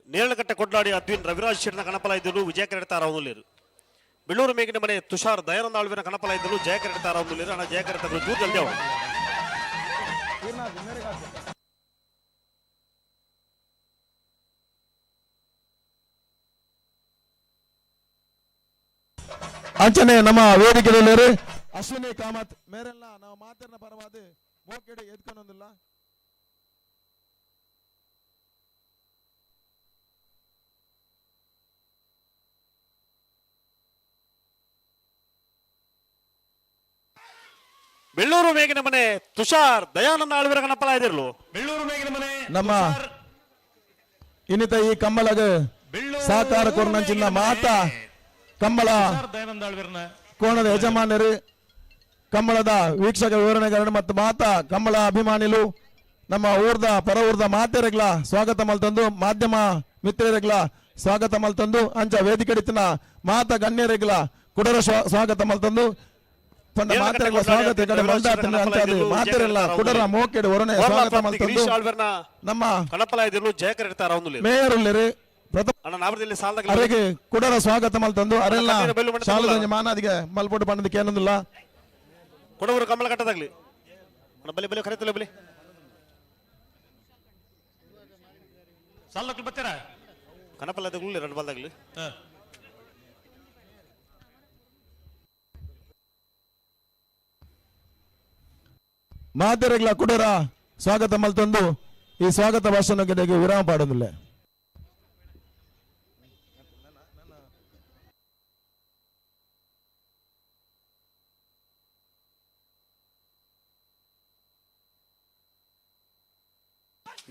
ನೇರಳಕಟ್ಟೆ ಕೊಡ್ಲಾಡಿ ಅದ್ವಿನ್ ರವಿರಾಜ್ ಶೆಟ್ಟನ ಕನಪಲ ಇದ್ದರು ವಿಜಯ ಕೆರೆಡ್ತಾರ ಅವನುಲ್ಲೇರು ಬೆಳ್ಳೂರು ಮೇಗಿನ ಮನೆ ತುಷಾರ್ ದಯಾನಂದ ಆಳ್ವಿನ ಕನಪಲ ಇದ್ದರು ಜಯ ಕೆರೆಡ್ತಾರ ಅವನುಲ್ಲೇರು ಅಣ್ಣ ಜಯ ಕೆರೆಡ್ತಾರ ಜೂರ್ ಜಲ್ದಿ ಅವಳು ಅಂಚನೆ ನಮ್ಮ ವೇದಿಕೆಯಲ್ಲಿ ಅಶ್ವಿನಿ ಕಾಮತ್ ಮೇರೆಲ್ಲ ನಾವು ಮಾತಿನ ಪರವಾದ ಮೋಕೆಡೆ ಎದ್ಕೊಂಡೊಂದಿಲ್ಲ ಬೆಳ್ಳೂರು ಮೇಗಿನ ಮನೆ ತುಷಾರ್ ದಯಾನಂದ ಆಳ್ವಿರ ಕನಪಲ ಇದಿರ್ಲು ಬೆಳ್ಳೂರು ಮೇಗಿನ ಮನೆ ನಮ್ಮ ಇನ್ನಿತ ಈ ಕಂಬಳಗ ಸಹಕಾರ ಕೊರ್ನಂಚಿನ ಮಾತ ಕಂಬಳ ದಯಾನಂದ ಆಳ್ವಿರನ ಕೋಣದ ಯಜಮಾನರು ಕಂಬಳದ ವೀಕ್ಷಕ ವಿವರಣೆಗಾರರು ಮತ್ತು ಮಾತ ಕಂಬಳ ಅಭಿಮಾನಿಗಳು ನಮ್ಮ ಊರ್ದ ಪರ ಊರ್ದ ಮಾತೆರೆಗ್ಲ ಸ್ವಾಗತ ಮಲ್ತಂದು ಮಾಧ್ಯಮ ಮಿತ್ರರೆಗ್ಲ ಸ್ವಾಗತ ಮಲ್ತಂದು ಅಂಚ ವೇದಿಕೆಡಿತಿನ ಮಾತ ಗಣ್ಯರೆಗ್ಲ ಕುಡರ ಸ್ವಾಗತ ಮಲ್ತಂದು ಮಾತೆರೆಗ್ಲ ಸ್ವಾಗತ ಕಡೆ ಮಲ್ದಾತಿನ ಅಂಚಾದು ಮಾತೆರೆಲ್ಲ ಕುಡರ ಮೋಕೆಡೆ ಹೊರನೆ ಸ್ವಾಗತ ಮಲ್ತಂದು ನಮ್ಮ ಕನಪಲ ಇದಿರ್ಲು ಜಯ ಕೆರೆಡ್ತಾರ ಅವನುಲ್ಲೇರು ಮೇಯರ್ ಉಳ್ಳೇರು ಅಣ್ಣ ನಾವದಲ್ಲಿ ಸಾಲದಾಗ ಅವರಿಗೆ ಕುಡರ ಸ್ವಾಗತ ಮಲ್ತಂದು ಅರೆಲ್ಲ ಶಾಲದ ಮಾನಾದಿಗೆ ಮಲ್ಪೊಟ್ಟು ಪಣ್ಣದಕ್ಕೆ ಏನೊಂದಿಲ್ಲ ಕೊಡವರು ಕಂಬಳ ಕಟ್ಟದಾಗ್ಲಿ ಅಣ್ಣ ಬಲೆ ಬಲೆ ಕರೆತಲೆ ಬಲೆ ಸಾಲಕ್ಕೆ ಬರ್ತೀರಾ ಕನಪಲ್ಲದಾಗಲು 2 ಬಾಲ್ದಾಗಲಿ ಮಾತೆರೆಗ್ಲ ಕುಡರ ಸ್ವಾಗತ ಮಲ್ತೊಂದು ಈ ಸ್ವಾಗತ ಭಾಷಣಕ್ಕೆ ವಿರಾಮ ಪಾಡೋದಿಲ್ಲ.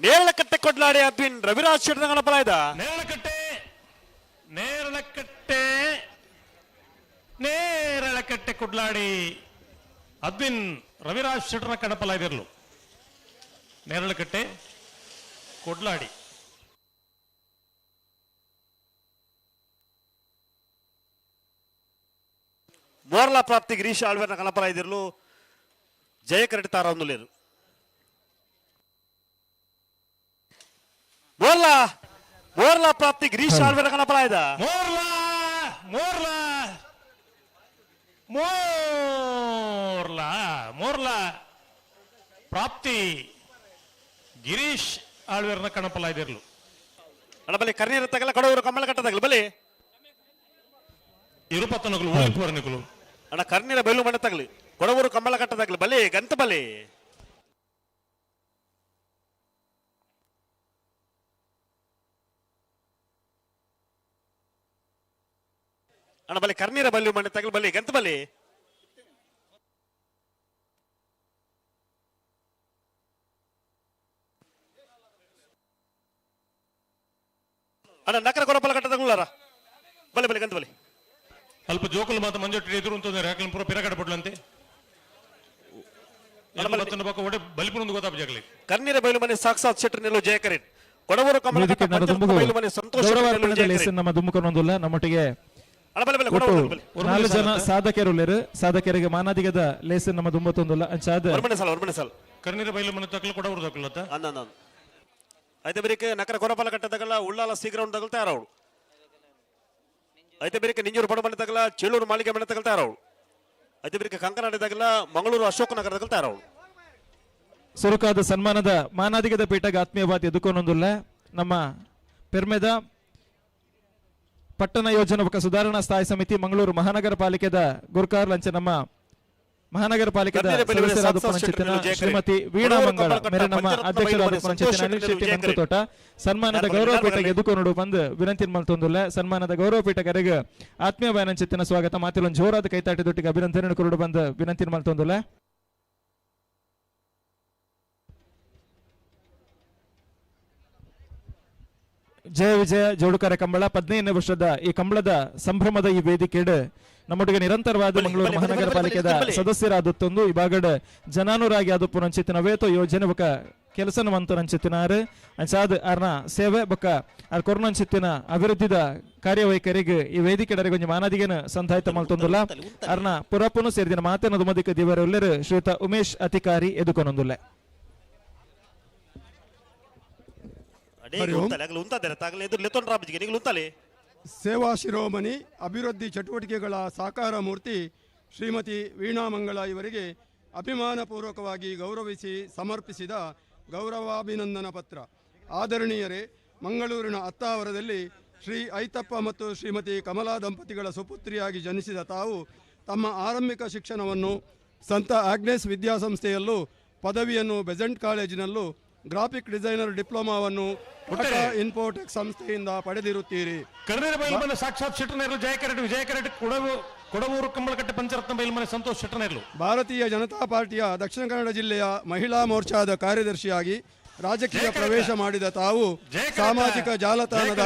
ನೇರಳಕಟ್ಟೆ ಕೊಡ್ಲಾಡಿ ಅದ್ವಿನ್ ರವಿರಾಜ್ ಶೆಟ್ಟಿ ಗಣಪಲಾಯ್ದ ನೇರಳಕಟ್ಟೆ ಕೊಡ್ಲಾಡಿ ಅದ್ವಿನ್ ರವಿರಾಜ್ ಶೆಟ್ಟರ್ನ ಕಣಪಲಾಯ್ದಿರ್ಲು ನೇರಳಕಟ್ಟೆ ಕೊಡ್ಲಾಡಿ ಮೋರ್ಲಾ ಪ್ರಾಪ್ತಿ ಗಿರೀಶ್ ಆಳ್ವೇರ್ನ ಕಣಪಲಾಯ್ದಿರ್ಲು ಜಯಕರಟಿ ತಾರೊಂದುಲೇರು ಮೋರ್ಲಾ ಪ್ರಾಪ್ತಿ ಗಿರೀಶ್ ಆಳ್ವೇರ್ನ ಕಣಪಲಾಯ್ದ ಮೋರ್ಲಾ ಪ್ರಾಪ್ತಿ ಗಿರೀಶ್ ಆಳ್ವೇರ್ನ ಕಣಪಲಾಯ್ದಿರ್ಲು ಬಲಿ ಕರ್ನೀರ ತಗಲ ಕಡೂರು ಕಮ್ಮಳ ಕಟ್ಟದಾಗಲಿ ಬಲಿ ಇರುಪತ್ತನಗಳು ಉಳಿಪುವರ್ನಿಗಳು ಅಣ್ಣ ಕರ್ನೀರ ಬಯಲು ಮನೆ ತಗಲಿ ಕೊಡವೂರು ಕಮ್ಮಳ ಕಟ್ಟದಾಗಲಿ ಬಲಿ ಗಂತ ಬಲಿ ಅಣ್ಣ ಬಲಿ ಕರ್ನೀರ ಬಲ್ಲು ಮನೆ ತಗಲಿ ಬಲಿ ಗಂತ ಬಲಿ ಅಣ್ಣ ನಕರ ಕೊರಪಲ ಕಟ್ಟದಾಗುಲಾರ ಬಲಿ ಬಲಿ ಗಂತ ಬಲಿ ಅಲ್ಪ ಜೋಕುಲು ಮಾತ್ರ ಮಂಜೊಟ್ಟಿ ಎದುರು ಅಂತಂದ್ರೆ ಯಾಕೆ ಪೂರ ಪಿರಗಡ ಪಡ್ಲಂತೆ ಬಲಿಪುರ ಗೊತ್ತಾಗಲಿ ಕರ್ನೀರ ಬಯಲು ಮನೆ ಸಾಕ್ಷಾತ್ ಶೆಟ್ಟಿ ನಿಲ್ಲು ಜಯಕರಿಟ್ ಕೊಡವೂರು ಕಮ್ಮಳ ಬಯಲು ಮನೆ ಸಂತೋಷ ನಮ್ಮ ದುಮ್ಮಕನೊಂದಿಲ್ಲ ನಮ್ಮೊಟ್ಟಿಗೆ 4 ಜನ ಸಾಧಕರು ಸಾಧಕರಿಗೆ ಮಾನಾದಿಗದ ಲೇಸನ್ ನಮ್ಮ ದುಂಬತ್ತೊಂದಿಲ್ಲ ಅಂಚಾದ ಕರ್ನೀರ ಬಯಲು ಮನೆ ತಕ್ಕಲು ಕೊಡವರು ತಕ್ಕಲತ್ತ అయితే బరికి నకర కొరపల కట్ట తగల ఉళ్ళాల సి గ్రౌండ్ తగులుతారు అయితే బరికి నింజూరు పడమని తగల చెల్లూరు మాలిక ಮನೆ ತಗಲ್ತಾರು అయితే ಬರಿಗೆ ಕಂಕನಾಡಿ ತಗಲ ಮಂಗಳೂರು ಅಶೋಕ ನಗರ ತಗಲ್ತಾರು ಸುರುಕಾದ ಸನ್ಮಾನದ ಮಾನಾದಿಗದ ಪೀಠಗ ಆತ್ಮೀಯವಾದ ಎದುಕೊಂದೊಂದಿಲ್ಲ ನಮ್ಮ ಪೆರ್ಮೆದ ಪಟ್ಟಣ ಯೋಜನಾ ಸುಧಾರಣಾ ಸ್ಥಾಯಿ ಸಮಿತಿ ಮಂಗಳೂರು ಮಹಾನಗರ ಪಾಲಿಕೆದ ಗುರ್ಕಾರ್ ಲಂಚ ನಮ್ಮ ಮಹಾನಗರ ಪಾಲಿಕೆದ ಸದಸ್ಯರಾದ ಪಂಚಾಯತಿನ ಶ್ರೀಮತಿ ವೀಣಾ ಮಂಗಳ ಮೇರೆ ನಮ್ಮ ಅಧ್ಯಕ್ಷರಾದ ಪಂಚಾಯತಿನ ಅನಿಲ್ ಶೆಟ್ಟಿ ಮಂಕತೋಟ ಸನ್ಮಾನದ ಗೌರವ ಪೀಠಕ್ಕೆ ಎದುಕೊಂಡು ಬಂದು ವಿನಂತಿ ಮಲ್ತೊಂದಿಲ್ಲ ಸನ್ಮಾನದ ಗೌರವ ಪೀಠಕರಿಗೆ ಆತ್ಮೀಯ ಬಾಯನಂಚಿತ್ತಿನ ಸ್ವಾಗತ ಮಾತಿಲೊಂದು ಜೋರಾದ ಕೈತಾಟಿದೊಟ್ಟಿಗೆ ಅಭಿನಂದನೆ ಕೊರಡು ಬಂದು ವಿನಂತಿ ಮಲ್ತೊಂದಿಲ್ಲ. ಜಯ ವಿಜಯ ಜೋಡುಕಾರ ಕಂಬಳ 15ನೇ ವರ್ಷದ ಈ ಕಂಬಳದ ಸಂಭ್ರಮದ ಈ ವೇದಿಕೆಡ್ ನಮ್ಮೊಟ್ಟಿಗೆ ನಿರಂತರವಾದ ಮಂಗಳೂರು ಮಹಾನಗರ ಪಾಲಿಕೆದ ಸದಸ್ಯರಾದತ್ತೊಂದು ಇವಾಗಡ ಜನಾನುರಾಗಿ ಆದ ಪುರಂಚಿತಿನ ವೇತೋ ಯೋಜನೆ ಬೊಕ ಕೆಲಸನ ಮಂತರಂಚಿತಿನಾರು ಅಂಚಾದ ಅರ್ನ ಸೇವೆ ಬೊಕ ಅರ್ ಕೊರ್ನಂಚಿತ್ತಿನ ಅಭಿವೃದ್ಧಿದ ಕಾರ್ಯವೈಖರಿಗೆ ಈ ವೇದಿಕೆಡರಿಗೆ ಒಂಜಿ ಮಾನದಿಗೆನ ಸಂಧಾಯಿತ ಮಲ್ತೊಂದುಲ್ಲ ಅರ್ನ ಪುರಪ್ಪನು ಸೇರಿದಿನ ಮಾತೇನದು ಮದಿಕ ದಿವರೆಲ್ಲರೂ ಶ್ರೀಯುತ ಉಮೇಶ್ ಅಧಿಕಾರಿ ಎದುಕೊನೊಂದುಲ್ಲ. ಸೇವಾ ಶಿರೋಮಣಿ ಅಭಿವೃದ್ಧಿ ಚಟುವಟಿಕೆಗಳ ಸಾಕಾರ ಮೂರ್ತಿ ಶ್ರೀಮತಿ ವೀಣಾ ಮಂಗಳ ಇವರಿಗೆ ಅಭಿಮಾನಪೂರ್ವಕವಾಗಿ ಗೌರವಿಸಿ ಸಮರ್ಪಿಸಿದ ಗೌರವಾಭಿನಂದನ ಪತ್ರ. ಆದರಣೀಯರೇ, ಮಂಗಳೂರಿನ ಅತ್ತಾವರದಲ್ಲಿ ಶ್ರೀ ಐತಪ್ಪ ಮತ್ತು ಶ್ರೀಮತಿ ಕಮಲಾ ದಂಪತಿಗಳ ಸುಪುತ್ರಿಯಾಗಿ ಜನಿಸಿದ ತಾವು ತಮ್ಮ ಆರಂಭಿಕ ಶಿಕ್ಷಣವನ್ನು ಸಂತ ಆಗ್ನೆಸ್ ವಿದ್ಯಾಸಂಸ್ಥೆಯಲ್ಲೂ ಪದವಿಯನ್ನು ಬೆಸೆಂಟ್ ಕಾಲೇಜಿನಲ್ಲೂ ಗ್ರಾಫಿಕ್ ಡಿಸೈನರ್ ಡಿಪ್ಲೊಮಾವನ್ನು ಟಾಟಾ ಇನ್ಫೋಟೆಕ್ ಸಂಸ್ಥೆಯಿಂದ ಪಡೆದಿರುತ್ತೀರಿ. ಕರ್ನೀರ ಬಯಲು ಸಾಕ್ಷಾತ್ ಶೆಟ್ಟರ್ನೇರ್ಲು ಜಯಕರೆಡ್ಡಿ ಕೊಡವೂರು ಕಂಬಳಕಟ್ಟೆ ಪಂಚರತ್ನ ಬಯಲು ಮನೆ ಸಂತೋಷ್ ಶೆಟ್ಟರ್ನೇರ್ಲು ಭಾರತೀಯ ಜನತಾ ಪಾರ್ಟಿಯ ದಕ್ಷಿಣ ಕನ್ನಡ ಜಿಲ್ಲೆಯ ಮಹಿಳಾ ಮೋರ್ಚಾದ ಕಾರ್ಯದರ್ಶಿಯಾಗಿ ರಾಜಕೀಯ ಪ್ರವೇಶ ಮಾಡಿದ ತಾವು ಸಾಮಾಜಿಕ ಜಾಲತಾಣದ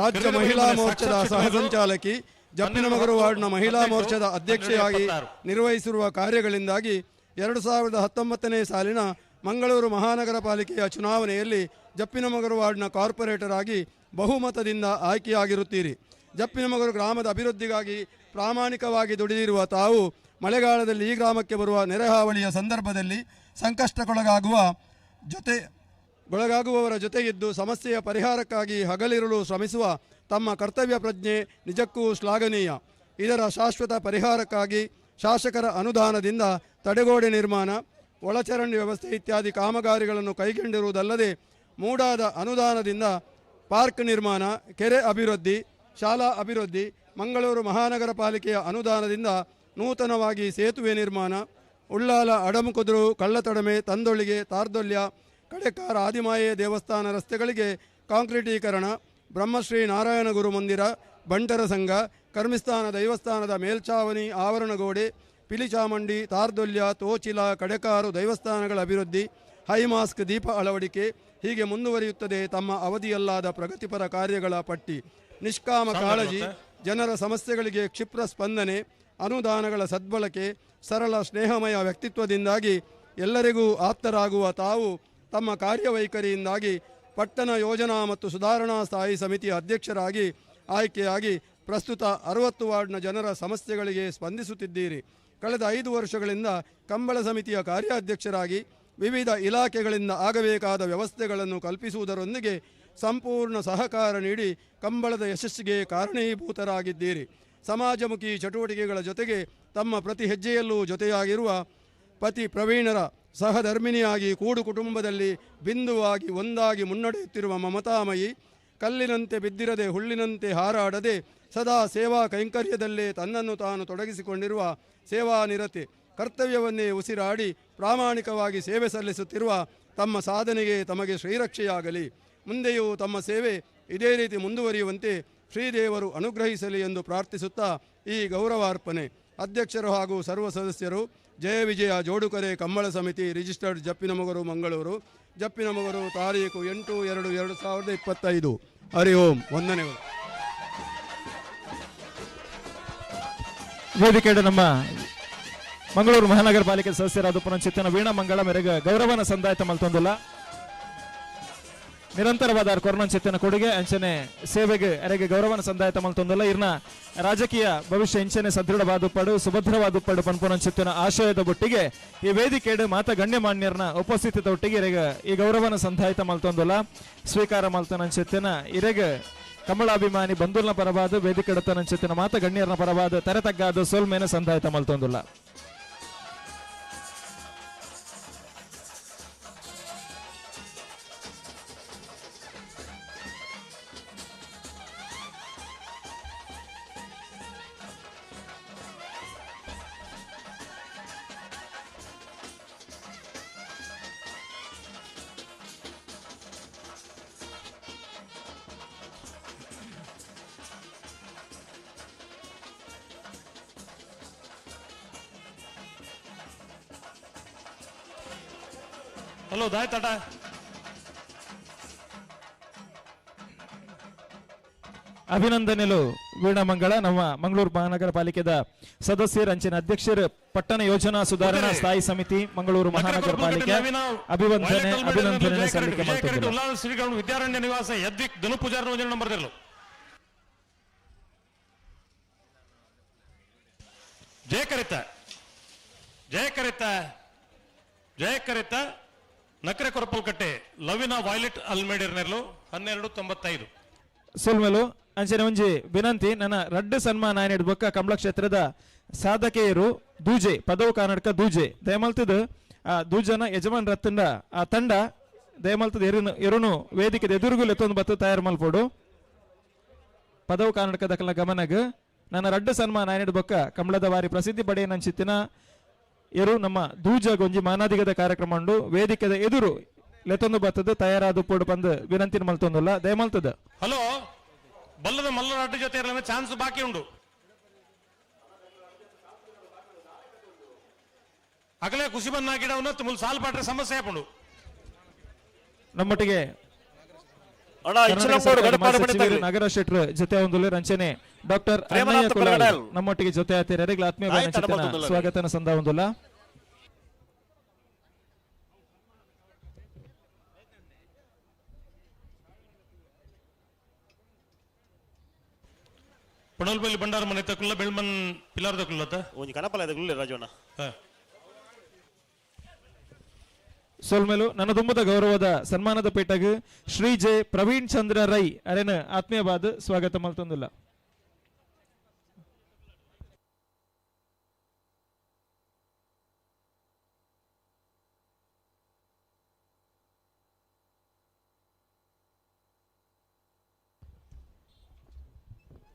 ರಾಜ್ಯ ಮಹಿಳಾ ಮೋರ್ಚಾದ ಸಹಸಂಚಾಲಕಿ, ಜಪ್ಪಿನಮಗರು ವಾರ್ಡ್ನ ಮಹಿಳಾ ಮೋರ್ಚಾದ ಅಧ್ಯಕ್ಷೆಯಾಗಿ ನಿರ್ವಹಿಸಿರುವ ಕಾರ್ಯಗಳಿಂದಾಗಿ 2019ನೇ ಸಾಲಿನ ಮಂಗಳೂರು ಮಹಾನಗರ ಪಾಲಿಕೆಯ ಚುನಾವಣೆಯಲ್ಲಿ ಜಪ್ಪಿನಮಗರು ವಾರ್ಡ್ನ ಕಾರ್ಪೊರೇಟರ್ ಆಗಿ ಬಹುಮತದಿಂದ ಆಯ್ಕೆಯಾಗಿರುತ್ತೀರಿ. ಜಪ್ಪಿನಮಗರು ಗ್ರಾಮದ ಅಭಿವೃದ್ಧಿಗಾಗಿ ಪ್ರಾಮಾಣಿಕವಾಗಿ ದುಡಿದಿರುವ ತಾವು ಮಳೆಗಾಲದಲ್ಲಿ ಈ ಗ್ರಾಮಕ್ಕೆ ಬರುವ ನೆರೆಹಾವಳಿಯ ಸಂದರ್ಭದಲ್ಲಿ ಸಂಕಷ್ಟಕ್ಕೊಳಗಾಗುವವರ ಜೊತೆಗಿದ್ದು ಸಮಸ್ಯೆಯ ಪರಿಹಾರಕ್ಕಾಗಿ ಹಗಲಿರುಳು ಶ್ರಮಿಸುವ ತಮ್ಮ ಕರ್ತವ್ಯ ಪ್ರಜ್ಞೆ ನಿಜಕ್ಕೂ ಶ್ಲಾಘನೀಯ. ಇದರ ಶಾಶ್ವತ ಪರಿಹಾರಕ್ಕಾಗಿ ಶಾಸಕರ ಅನುದಾನದಿಂದ ತಡೆಗೋಡೆ ನಿರ್ಮಾಣ, ಒಳಚರಂಡಿ ವ್ಯವಸ್ಥೆ ಇತ್ಯಾದಿ ಕಾಮಗಾರಿಗಳನ್ನು ಕೈಗೊಂಡಿರುವುದಲ್ಲದೆ ಮೂಡಾದ ಅನುದಾನದಿಂದ ಪಾರ್ಕ್ ನಿರ್ಮಾಣ, ಕೆರೆ ಅಭಿವೃದ್ಧಿ, ಶಾಲಾ ಅಭಿವೃದ್ಧಿ, ಮಂಗಳೂರು ಮಹಾನಗರ ಪಾಲಿಕೆಯ ಅನುದಾನದಿಂದ ನೂತನವಾಗಿ ಸೇತುವೆ ನಿರ್ಮಾಣ, ಉಳ್ಳಾಲ ಅಡಮುಕುದುರು, ಕಳ್ಳತೊಡಮೆ, ತಂದೊಳಿಗೆ, ತಾರ್ದೊಲ್ಯ, ಕಡೆಕಾರ, ಆದಿಮಾಯೆ ದೇವಸ್ಥಾನ ರಸ್ತೆಗಳಿಗೆ ಕಾಂಕ್ರೀಟೀಕರಣ, ಬ್ರಹ್ಮಶ್ರೀ ನಾರಾಯಣ ಗುರು ಮಂದಿರ, ಬಂಟರ ಸಂಘ, ಕರ್ಮಿಸ್ಥಾನ ದೈವಸ್ಥಾನದ ಮೇಲ್ಛಾವಣಿ, ಆವರಣಗೋಡೆ, ಪಿಲಿಚಾಮಂಡಿ, ತಾರ್ದೊಲ್ಯ, ತೋಚಿಲ, ಕಡೆಕಾರು ದೈವಸ್ಥಾನಗಳ ಅಭಿವೃದ್ಧಿ, ಹೈಮಾಸ್ಕ್ ದೀಪ ಅಳವಡಿಕೆ, ಹೀಗೆ ಮುಂದುವರಿಯುತ್ತದೆ ತಮ್ಮ ಅವಧಿಯಲ್ಲಾದ ಪ್ರಗತಿಪರ ಕಾರ್ಯಗಳ ಪಟ್ಟಿ. ನಿಷ್ಕಾಮ ಕಾಳಜಿ, ಜನರ ಸಮಸ್ಯೆಗಳಿಗೆ ಕ್ಷಿಪ್ರ ಸ್ಪಂದನೆ, ಅನುದಾನಗಳ ಸದ್ಬಳಕೆ, ಸರಳ ಸ್ನೇಹಮಯ ವ್ಯಕ್ತಿತ್ವದಿಂದಾಗಿ ಎಲ್ಲರಿಗೂ ಆಪ್ತರಾಗುವ ತಾವು ತಮ್ಮ ಕಾರ್ಯವೈಖರಿಯಿಂದಾಗಿ ಪಟ್ಟಣ ಯೋಜನಾ ಮತ್ತು ಸುಧಾರಣಾ ಸ್ಥಾಯಿ ಸಮಿತಿಯ ಅಧ್ಯಕ್ಷರಾಗಿ ಆಯ್ಕೆಯಾಗಿ ಪ್ರಸ್ತುತ 60 ವಾರ್ಡ್ನ ಜನರ ಸಮಸ್ಯೆಗಳಿಗೆ ಸ್ಪಂದಿಸುತ್ತಿದ್ದೀರಿ. ಕಳೆದ 5 ವರ್ಷಗಳಿಂದ ಕಂಬಳ ಸಮಿತಿಯ ಕಾರ್ಯಾಧ್ಯಕ್ಷರಾಗಿ ವಿವಿಧ ಇಲಾಖೆಗಳಿಂದ ಆಗಬೇಕಾದ ವ್ಯವಸ್ಥೆಗಳನ್ನು ಕಲ್ಪಿಸುವುದರೊಂದಿಗೆ ಸಂಪೂರ್ಣ ಸಹಕಾರ ನೀಡಿ ಕಂಬಳದ ಯಶಸ್ಸಿಗೆ ಕಾರಣೀಭೂತರಾಗಿದ್ದೀರಿ. ಸಮಾಜಮುಖಿ ಚಟುವಟಿಕೆಗಳ ಜೊತೆಗೆ ತಮ್ಮ ಪ್ರತಿ ಹೆಜ್ಜೆಯಲ್ಲೂ ಜೊತೆಯಾಗಿರುವ ಪತಿ ಪ್ರವೀಣರ ಸಹಧರ್ಮಿಣಿಯಾಗಿ ಕೂಡು ಕುಟುಂಬದಲ್ಲಿ ಬಿಂದುವಾಗಿ ಒಂದಾಗಿ ಮುನ್ನಡೆಯುತ್ತಿರುವ ಮಮತಾಮಯಿ, ಕಲ್ಲಿನಂತೆ ಬಿದ್ದಿರದೆ ಹುಲ್ಲಿನಂತೆ ಹಾರಾಡದೆ ಸದಾ ಸೇವಾ ಕೈಂಕರ್ಯದಲ್ಲೇ ತನ್ನನ್ನು ತಾನು ತೊಡಗಿಸಿಕೊಂಡಿರುವ ಸೇವಾನಿರತೆ, ಕರ್ತವ್ಯವನ್ನೇ ಉಸಿರಾಡಿ ಪ್ರಾಮಾಣಿಕವಾಗಿ ಸೇವೆ ಸಲ್ಲಿಸುತ್ತಿರುವ ತಮ್ಮ ಸಾಧನೆಗೆ ತಮಗೆ ಶ್ರೀರಕ್ಷೆಯಾಗಲಿ. ಮುಂದೆಯೂ ತಮ್ಮ ಸೇವೆ ಇದೇ ರೀತಿ ಮುಂದುವರಿಯುವಂತೆ ಶ್ರೀದೇವರು ಅನುಗ್ರಹಿಸಲಿ ಎಂದು ಪ್ರಾರ್ಥಿಸುತ್ತಾ ಈ ಗೌರವಾರ್ಪಣೆ. ಅಧ್ಯಕ್ಷರು ಹಾಗೂ ಸರ್ವ ಸದಸ್ಯರು ಜಯ ವಿಜಯ ಜೋಡುಕರೆ ಕಂಬಳ ಸಮಿತಿ ರಿಜಿಸ್ಟರ್ಡ್ ಜಪ್ಪಿನಮೊಗರು ಮಂಗಳೂರು. ಜಪ್ಪಿನಮೊಗರು ತಾರೀಕು 8/2/2025. ಹರಿ ಓಂ. ವಂದನೆಗಳು. ವೇದಿಕೆಯ ನಮ್ಮ ಮಂಗಳೂರು ಮಹಾನಗರ ಪಾಲಿಕೆ ಸದಸ್ಯರಾದ ಪುನಃಚಿತ್ತನ ವೀಣಾ ಮಂಗಳ ಮೇರೆಗೆ ಗೌರವನ ಸಂದಾಯತ ಮಲ್ತೊಂದುಲ್ಲ ನಿರಂತರವಾದ ಕೊರೋನಾ ಚಿತ್ತನ ಕೊಡುಗೆ ಅಂಚನೆ ಸೇವೆಗೆ ಎರೆಗೆ ಗೌರವನ ಸಂದಾಯತ ಮಲ್ತೊಂದುಲ್ಲ ಇರ್ನ ರಾಜಕೀಯ ಭವಿಷ್ಯ ಇಂಚನೆ ಸದೃಢವಾದುಪ್ಪಡು ಸುಭದ್ರವಾದುಪ್ಪಡು ಪನ್ಪುನ ಚಿತ್ತನ ಆಶಯದ ಬೊಟ್ಟಿಗೆ ಈ ವೇದಿಕೆಡೆ ಮಾತ ಗಣ್ಯಮಾನ್ಯರನ್ನ ಉಪಸ್ಥಿತಿದ ಒಟ್ಟಿಗೆ ಇರೆಗೆ ಈ ಗೌರವನ ಸಂದಾಯತ ಮಲ್ತೊಂದುಲ್ಲ ಸ್ವೀಕಾರ ಮಲ್ತನ ಚಿತ್ತನ ಇರೆಗೆ ಕಮಲಾಭಿಮಾನಿ ಬಂಧುಲ್ನ ಪರವಾದ ವೇದಿಕೆ ಎಡತನ ಚಿತ್ತನ ಮಾತ ಗಣ್ಯರನ ಪರವಾದ ತೆರೆತಗ್ಗಾದ ಸೋಲ್ಮೇನೆ ಸಂದಾಯತ ಮಲ್ತೊಂದುಲ್ಲ. ಹಲೋ ದಾಯ್ ತಾಟ ಅಭಿನಂದನೆಲು ವೀಣಾ ಮಂಗಳ ನಮ್ಮ ಮಂಗಳೂರು ಮಹಾನಗರ ಪಾಲಿಕೆದ ಸದಸ್ಯರು ಅಂಚಿನ ಅಧ್ಯಕ್ಷರು ಪಟ್ಟಣ ಯೋಜನಾ ಸುಧಾರಣಾ ಸ್ಥಾಯಿ ಸಮಿತಿ ಮಂಗಳೂರು ಮಹಾನಗರ ಪಾಲಿಕೆ ಅಭಿನಂದನೆ ಸಲ್ಲಿಕೆ ಮಾಡ್ತಿದ್ದಾರೆ. ಶ್ರೀಗಳು ವಿದ್ಯಾರಣ್ಯ ನಿವಾಸ ಯದ್ವಿಕ್ ಧನು ಪೂಜಾರ ಯೋಜನೆ ನಂಬರ್ ಜಯಕರಿತ ಜಯಕರಿತ ಜಯಕರಿತ ನಕರೆ ಕೊರಪಲ್ಕಟ್ಟೆ ಲವಿನ ವಾಯ್ಲೆಟ್ ಅಲ್ಮೇಡಿರ್ನೆರ್ಲು 1295 ಸೋಲ್ಮೆಲು ಅಂಚನೆ ಒಂಜಿ ವಿನಂತಿ ನನ್ನ ರಡ್ಡು ಸನ್ಮಾನ ಆಯ್ನ ಬೊಕ್ಕ ಕಂಬಳ ಕ್ಷೇತ್ರದ ಸಾಧಕೆಯರು ದೂಜೆ ಪದವು ಕರ್ನಾಟಕ ದೂಜೆ ದಯಮಲ್ತದ ಆ ದೂಜನ ಯಜಮಾನ್ ರತ್ತಂಡ ಆ ತಂಡ ದಯಮಲ್ತದ ಎರುನು ವೇದಿಕೆ ಎದುರುಗುಲು ಎತ್ತೊಂದು ಬತ್ತು ತಯಾರು ಮಲ್ಪೋಡು ಪದವು ಕರ್ನಾಟಕ ದಕ್ಕಲ ಗಮನಗ ನನ್ನ ರಡ್ಡು ಸನ್ಮಾನ ಆಯ್ನ ಬೊಕ್ಕ ಕಂಬಳದ ವಾರಿ ಪ್ರಸಿದ್ಧಿ ಪಡೆಯ ನನ್ನ ಚಿತ್ತಿನ ಎರು ನಮ್ಮ ದೂಜ ಗೊಂಜಿ ಮಾನಾದಿಗದ ಕಾರ್ಯಕ್ರಮ ಉಂಡು ವೇದಿಕೆದ ಎದುರು ಲೆತ್ತೊಂದು ಬತ್ತದ ತಯಾರಾದ ಪೋಡು ಬಂದು ವಿನಂತಿ ಮಲ್ತೊಂದುಲ್ಲ ದಯಮಲ್ತದ. ಹಲೋ ಬಲ್ಲದ ಮಲ್ಲರಾಟ ಜೊತೆ ಚಾನ್ಸ್ ಬಾಕಿ ಉಂಡು ಅಗಲೇ ಖುಷಿ ಬನ್ನ ಗಿಡವನ್ನು ತುಮುಲ್ ಸಾಲ್ ಪಾಟ್ರೆ ಸಮಸ್ಯೆ ಹಾಕೊಂಡು ನಮ್ಮೊಟ್ಟಿಗೆ ನಗರ ಶೆಟ್ರು ಜೊತೆ ಒಂದು ರಂಚನೆ ಡಾಕ್ಟರ್ ಅಣ್ಣಯ್ಯ ಕುಲಾಲ್ ನಮ್ಮೊಟ್ಟಿಗೆ ಜೊತೆ ಆತಿರ ಆತ್ಮೀಯ ಸ್ವಾಗತನ ಸಂದ ಒಂದುಲ್ಲ ಪಣಲ್ಬಲ್ಲಿ ಬಂಡಾರ ಮನೆ ತಕ್ಕಲ್ಲ ಬೆಳ್ಮನ್ ಪಿಲಾರ್ ತಕ್ಕಲ್ಲತ್ತ ಒಂಜಿ ಕನಪಲ ತಕ್ಕಲ್ಲ ರಾಜವಣ್ಣ ಸೋಲ್ಮೇಲು ನನ್ನ ತುಂಬದ ಗೌರವದ ಸನ್ಮಾನದ ಪೇಟಗ್ ಶ್ರೀ ಜೆ ಪ್ರವೀಣ್ ಚಂದ್ರ ರೈ ಅರೆನ ಆತ್ಮೀಯವಾದ ಸ್ವಾಗತ ಮಲ್ತೊಂದುಲ್ಲ.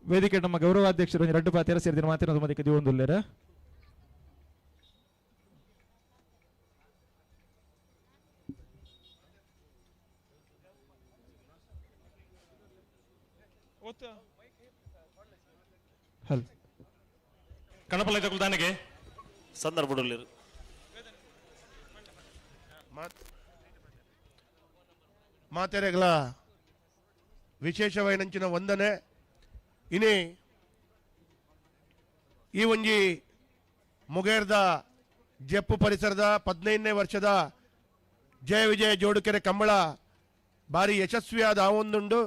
ವೇದಿಕೆ ನಮ್ಮ ಗೌರವಾಧ್ಯಕ್ಷರು ಒಂದು 2 ಪಾತಿರ ಸೇರಿದ ಮಾತಿನ ಮಧ್ಯಕ್ಕೆ ದಿವಂದುಲ್ಲೇರ ಕಣಪಲ ತಗೊಳ್ದಾನಿಗೆ ಸಂದರ್ಭದಲ್ಲಿ ಮಾತೆರೆಗಳ ವಿಶೇಷವೈನಂಚಿನ ವಂದನೆ ಇನಿ ಈ ಒಂಜಿ ಮುಗೇರ್ದ ಜಪ್ಪು ಪರಿಸರದ 15ನೇ ವರ್ಷದ ಜಯ ವಿಜಯ ಜೋಡುಕೆರೆ ಕಂಬಳ ಭಾರಿ ಯಶಸ್ವಿಯಾದ ಆವೊಂದುಂಡು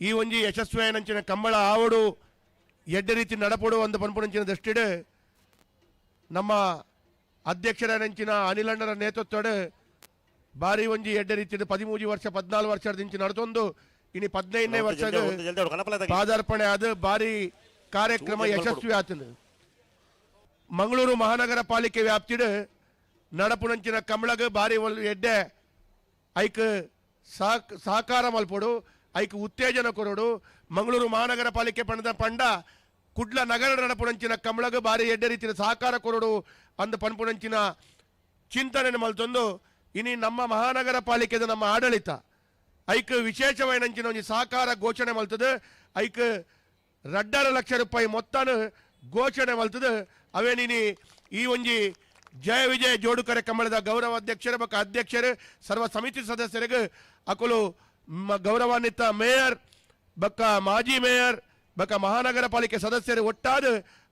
ಈ ಒಂಜಿ ಯಶಸ್ವಿಯಾನಂಚಿನ ಕಂಬಳ ಆವಡು ಎಡ್ಡೆ ರೀತಿ ನಡಪಡು ಒಂದು ಪನ್ಪುನಂಚಿನ ದೃಷ್ಟಿಡು ನಮ್ಮ ಅಧ್ಯಕ್ಷರನಂಚಿನ ಅನಿಲಣ್ಣರ ನೇತೃತ್ವಡು ಭಾರಿ ಒಂಜಿ ಎಡ್ಡೆ ರೀತಿಯ 13 ವರ್ಷ 14 ವರ್ಷದಿಂದ ನಡ್ತೊಂದು ಇನಿ 15ನೇ ವರ್ಷ ಪಾದಾರ್ಪಣೆ ಅದು ಭಾರಿ ಕಾರ್ಯಕ್ರಮ ಯಶಸ್ವಿ ಆತನು ಮಂಗಳೂರು ಮಹಾನಗರ ಪಾಲಿಕೆ ವ್ಯಾಪ್ತಿಡು ನಡಪುನಂಚಿನ ಕಂಬಳಗ ಭಾರಿ ಎಡ್ಡೆ ಐಕ್ ಸಹಕಾರ ಮಲ್ಪಡು ಐಕ್ ಉತ್ತೇಜನ ಕೊರೋಡು ಮಂಗಳೂರು ಮಹಾನಗರ ಪಾಲಿಕೆ ಪಂಡ ಕುಡ್ಲ ನಗರ ನಡಪುನಂಚಿನ ಕಂಬಳಗ ಭಾರಿ ಎಡ್ಡೆ ರೀತಿಯ ಸಹಕಾರ ಕೊರೋಡು ಅಂದ ಪನ್ಪುನಂಚಿನ ಚಿಂತನೆ ಮಲ್ತೊಂದು ಇನಿ ನಮ್ಮ ಮಹಾನಗರ ಪಾಲಿಕೆದ ನಮ್ಮ ಆಡಳಿತ ಐಕ್ ವಿಶೇಷವೈನಂಚಿನ ಒಂಜಿ ಸಹಕಾರ ಘೋಷಣೆ ಮಲ್ತದೆ ಐಕ್ 2.5 ಲಕ್ಷ ರೂಪಾಯಿ ಮೊತ್ತನ ಘೋಷಣೆ ಮಲ್ತದೆ ಅವೇನಿನಿ ಈ ಒಂಜಿ ಜಯ ವಿಜಯ ಜೋಡುಕರೆ ಕಂಬಳದ ಗೌರವ ಅಧ್ಯಕ್ಷರ ಬಕ ಅಧ್ಯಕ್ಷರು ಸರ್ವ ಸಮಿತಿ ಸದಸ್ಯರಿಗೆ ಅಕಲು ಗೌರವಾನ್ವಿತ ಮೇಯರ್ ಬಕ್ಕ ಮಾಜಿ ಮೇಯರ್ ಬಕ ಮಹಾನಗರ ಪಾಲಿಕೆ ಸದಸ್ಯರು ಒಟ್ಟಾದ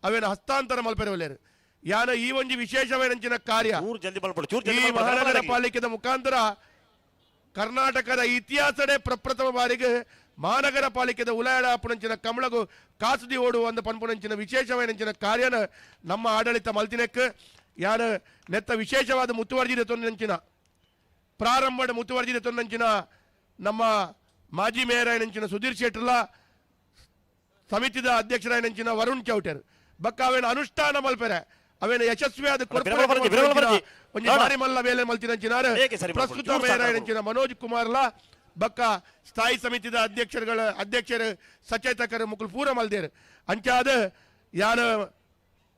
ಅವೇನ ಹಸ್ತಾಂತರ ಮಲ್ಪೆರವಲೇರು ಯಾನ ಈ ಒಂಜಿ ವಿಶೇಷವೈನಂಚಿನ ಕಾರ್ಯ ಈ ಮಹಾನಗರ ಪಾಲಿಕೆದ ಮುಖಾಂತರ ಕರ್ನಾಟಕದ ಇತಿಹಾಸಡೆ ಪ್ರಪ್ರಥಮ ಬಾರಿಗೆ ಮಹಾನಗರ ಪಾಲಿಕೆದ ಉಲಾಯಡ ಪುಣಂಚಿನ ಕಮಳಗು ಕಾಸದಿ ಓಡು ಒಂದು ಪನ್ಪುಣಂಚಿನ ವಿಶೇಷವೈನಂಚಿನ ಕಾರ್ಯನ ನಮ್ಮ ಆಡಳಿತ ಮಲ್ತಿನೆಕ್ ಯಾನ ನೆತ್ತ ವಿಶೇಷವಾದ ಮುತುವರ್ಜಿದ ತೊಂದಂಚಿನ ಪ್ರಾರಂಭದ ಮುತುವರ್ಜಿದ ತೊಂದಂಚಿನ ನಮ್ಮ ಮಾಜಿ ಮೇಯರ್ ಆಯ್ನಂಚಿನ ಸುಧೀರ್ ಶೆಟ್ರಲ ಸಮಿತಿದ ಅಧ್ಯಕ್ಷರಾಯ್ನಂಚಿನ ವರುಣ್ ಚೌಟರ್ ಬಕ್ಕ ಅವೇನ ಅನುಷ್ಠಾನ ಮಲ್ಪೆರೆ ಅವೇನ ಯಶಸ್ವಿಯಾದ ಭಾರಿ ಮಲ್ಲ ವೇಲೆ ಮಲ್ತಿನಂಚಿನಾರ ಪ್ರಸ್ತುತ ಮೇಯರ್ ಆಯ್ನಂಚಿನ ಮನೋಜ್ ಕುಮಾರ್ಲ ಬಕ್ಕ ಸ್ಥಾಯಿ ಸಮಿತಿದ ಅಧ್ಯಕ್ಷರು ಸಚೇತಕರು ಮುಕುಲ್ ಪೂರ ಮಲ್ದೇರು ಅಂಚಾದ ಯಾನ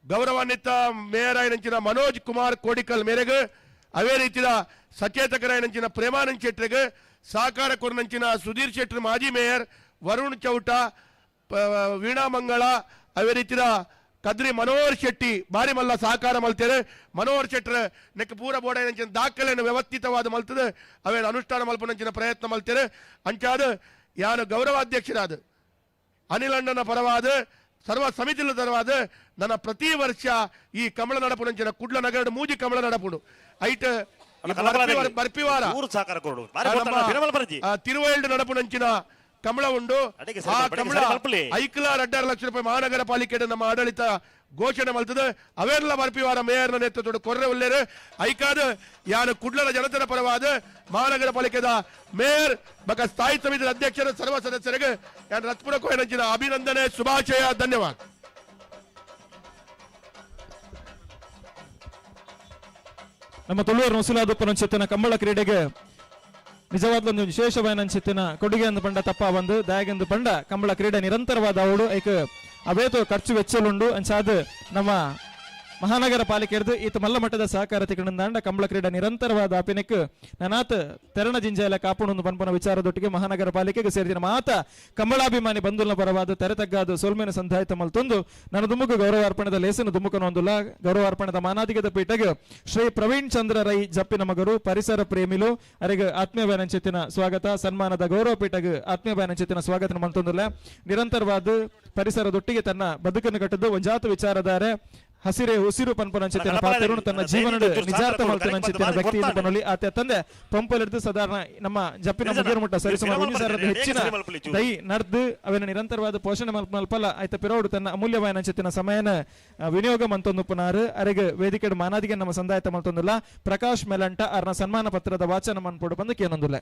ಗೌರವಾನ್ವಿತ ಮೇಯರ್ ಆಯ್ನಂಚಿನ ಮನೋಜ್ ಕುಮಾರ್ ಕೋಡಿಕಲ್ ಮೇರೆಗೆ ಅವೇ ರೀತಿಯ ಸಚೇತಕರಾಯ್ನಂಚಿನ ಪ್ರೇಮಾನಂದ್ ಶೆಟ್ರಿಗೆ ಸಹಕಾರ ಕೊರ್ನಂಚಿನ ಸುಧೀರ್ ಶೆಟ್ರ್ ಮಾಜಿ ಮೇಯರ್ ವರುಣ್ ಚೌಟ ವೀಣಾ ಮಂಗಳ ಅವೇ ರೀತಿಯ ಕದ್ರಿ ಮನೋಹರ್ ಶೆಟ್ಟಿ ಬಾರಿ ಮಲ್ಲ ಸಹಕಾರ ಮಲ್ತೇನೆ ಮನೋಹರ್ ಶೆಟ್ರ್ ನೆಕ್ ಪೂರ ಬೋರ್ಡ್ ದಾಖಲೆಯನ್ನು ವ್ಯವಸ್ಥಿತವಾದ ಮಲ್ತದೆ ಅವೇನು ಅನುಷ್ಠಾನ ಮಲ್ಪನಂಚಿನ ಪ್ರಯತ್ನ ಮಲ್ತೇನೆ ಅಂಚಾದ ಯಾನು ಗೌರವಾಧ್ಯಕ್ಷರಾದ ಅನಿಲಣ್ಣನ ಪರವಾದ ಸರ್ವ ಸಮಿತಿಲ ತರವಾದ ನನ್ನ ಪ್ರತಿ ವರ್ಷ ಈ ಕಮಲ ನಡಪುನಂಚಿನ ಕುಡ್ಲ ನಗರದ ಮೂಜಿ ಕಮಲ ನಡಪುಡು ಐಟ್ ಬರ್ಪಿವಾರ ತಿರುವೈಲ್ಡ್ ನಡಪುನಂಚಿನ ಕಮಲ ಉಂಡು ಆ ಕಮಲ ಐಕ್ಲ 2.5 ಲಕ್ಷ ರೂಪಾಯಿ ಮಹಾನಗರ ಪಾಲಿಕೆ ನಮ್ಮ ಆಡಳಿತ ಘೋಷಣೆ ಮಲ್ತದೆ ಅವೆಲ್ಲ ಬರ್ಪಿವಾರ ಮೇಯರ್ನ ನೇತೃತ್ವದ ಕೊರ್ರೆ ಉಳ್ಳೇರು ಐಕಾದ ಯಾನು ಕುಡ್ಲದ ಜನತೆಯ ಪರವಾದ ಮಹಾನಗರ ಪಾಲಿಕೆದ ಮೇಯರ್ ಬಕ ಸ್ಥಾಯಿ ಸಮಿತಿ ಅಧ್ಯಕ್ಷರ ಸರ್ವ ಸದಸ್ಯರಿಗೆ ಯಾನು ರತ್ಪುರ ಕೊಯ್ನಂಚಿನ ಅಭಿನಂದನೆ ಶುಭಾಶಯ ಧನ್ಯವಾದ. ನಮ್ಮ ತುಳುವೂರು ನೊಸುಲಾದಪ್ಪನ ಕಂಬಳ ಕ್ರೀಡೆಗೆ ನಿಜವಾದ ವಿಶೇಷವೈನಂಚಿತ್ತಿನ ಕೊಡುಗೆಯನ್ನು ಪಂಡ ತಪ್ಪ ಬಂದು ದಯಾಗೆಂದು ಪಂಡ ಕಂಬಳ ಕ್ರೀಡೆ ನಿರಂತರವಾದ ಅವಡು ಐಕ್ ಅವೇತು ಖರ್ಚು ವೆಚ್ಚಲುಂಡು ಅಂಚಾದ ನಮ್ಮ ಮಹಾನಗರ ಪಾಲಿಕೆ ಹಿಡಿದು ಈತ ಮಲ್ಲ ಮಟ್ಟದ ಸಹಕಾರ ತಿಕೊಂಡಂದಾಂಡ ಕಂಬಳ ಕ್ರೀಡೆ ನಿರಂತರವಾದ ಅಪಿನಕ್ ನನಾತ್ ತೆರಣ ಜಿಂಜಾಲ ಕಾಪುಣೊಂದು ಪನ್ಪನ ವಿಚಾರದೊಟ್ಟಿಗೆ ಮಹಾನಗರ ಪಾಲಿಕೆಗೆ ಸೇರಿದ ಮಾತ ಕಂಬಳಾಭಿಮಾನಿ ಬಂಧುಲ ಪರವಾದ ತೆರೆತಗ್ಗಾದ ಸೋಲ್ಮೇನ ಸಂಧಾಯಿತ ಮಲ್ತೊಂದು ನನ್ನ ದುಮ್ಮುಕು ಗೌರವಾರ್ಪಣದ ಲೇಸನ ದುಮ್ಮುಕನೊಂದುಲ್ಲ ಗೌರವಾರ್ಪಣದ ಮಾನಾಧಿಗದ ಪೀಠಗೆ ಶ್ರೀ ಪ್ರವೀಣ್ ಚಂದ್ರ ರೈ ಜಪ್ಪಿನ ಮಗರು ಪರಿಸರ ಪ್ರೇಮಿಲು ಅರೆಗೆ ಆತ್ಮೀಯವಾನಂಚಿತ್ತಿನ ಸ್ವಾಗತ ಸನ್ಮಾನದ ಗೌರವ ಪೀಠಗೆ ಆತ್ಮೀಯವಾನಂಚಿತ್ತಿನ ಸ್ವಾಗತ ಮಲ್ತೊಂದುಲ್ಲ ನಿರಂತರವಾದ ಪರಿಸರದೊಟ್ಟಿಗೆ ತನ್ನ ಬದುಕನ್ನು ಕಟ್ಟಿದ್ದು ಒಂಜಾತ ವಿಚಾರಧಾರೆ ಹಸಿರೆ ಉಸಿರು ಪನ್ಪನಂಚಿತ್ತಿನ ಪಾತ್ರನು ತನ್ನ ಜೀವನದ ನಿಜಾರ್ಥ ಮಲ್ತನಂಚಿತ್ತಿನ ವ್ಯಕ್ತಿ ಪನೊಲಿ ಆತ ತಂದೆ ಪಂಪಲಿರ್ದು ಸಾಧಾರಣ ನಮ್ಮ ಜಪ್ಪಿನ ಮುಗಿರು ಮುಟ್ಟ ಸರಿಸುಮಾರು 1,000 ಹೆಚ್ಚಿನ ದೈ ನಡ್ದು ಅವನ ನಿರಂತರವಾದ ಪೋಷಣೆ ಮಲ್ಪಲ ಆಯ್ತ ಪಿರೋಡು ತನ್ನ ಅಮೂಲ್ಯವಾನಂಚಿತ್ತಿನ ಸಮಯನ ವಿನಿಯೋಗ ಮಂತೊಂದು ಪುನಾರು ಅರೆಗೆ ವೇದಿಕೆ ಮಾನಾದಿಗೆ ನಮ್ಮ ಸಂದಾಯತ ಮಲ್ತೊಂದುಲ್ಲ ಪ್ರಕಾಶ್ ಮೆಲಂಟ ಅರ್ನ ಸನ್ಮಾನ ಪತ್ರದ ವಾಚನ ಮನ್ಪೋಡು ಬಂದು ಕೇನೊಂದುಲ್ಲ.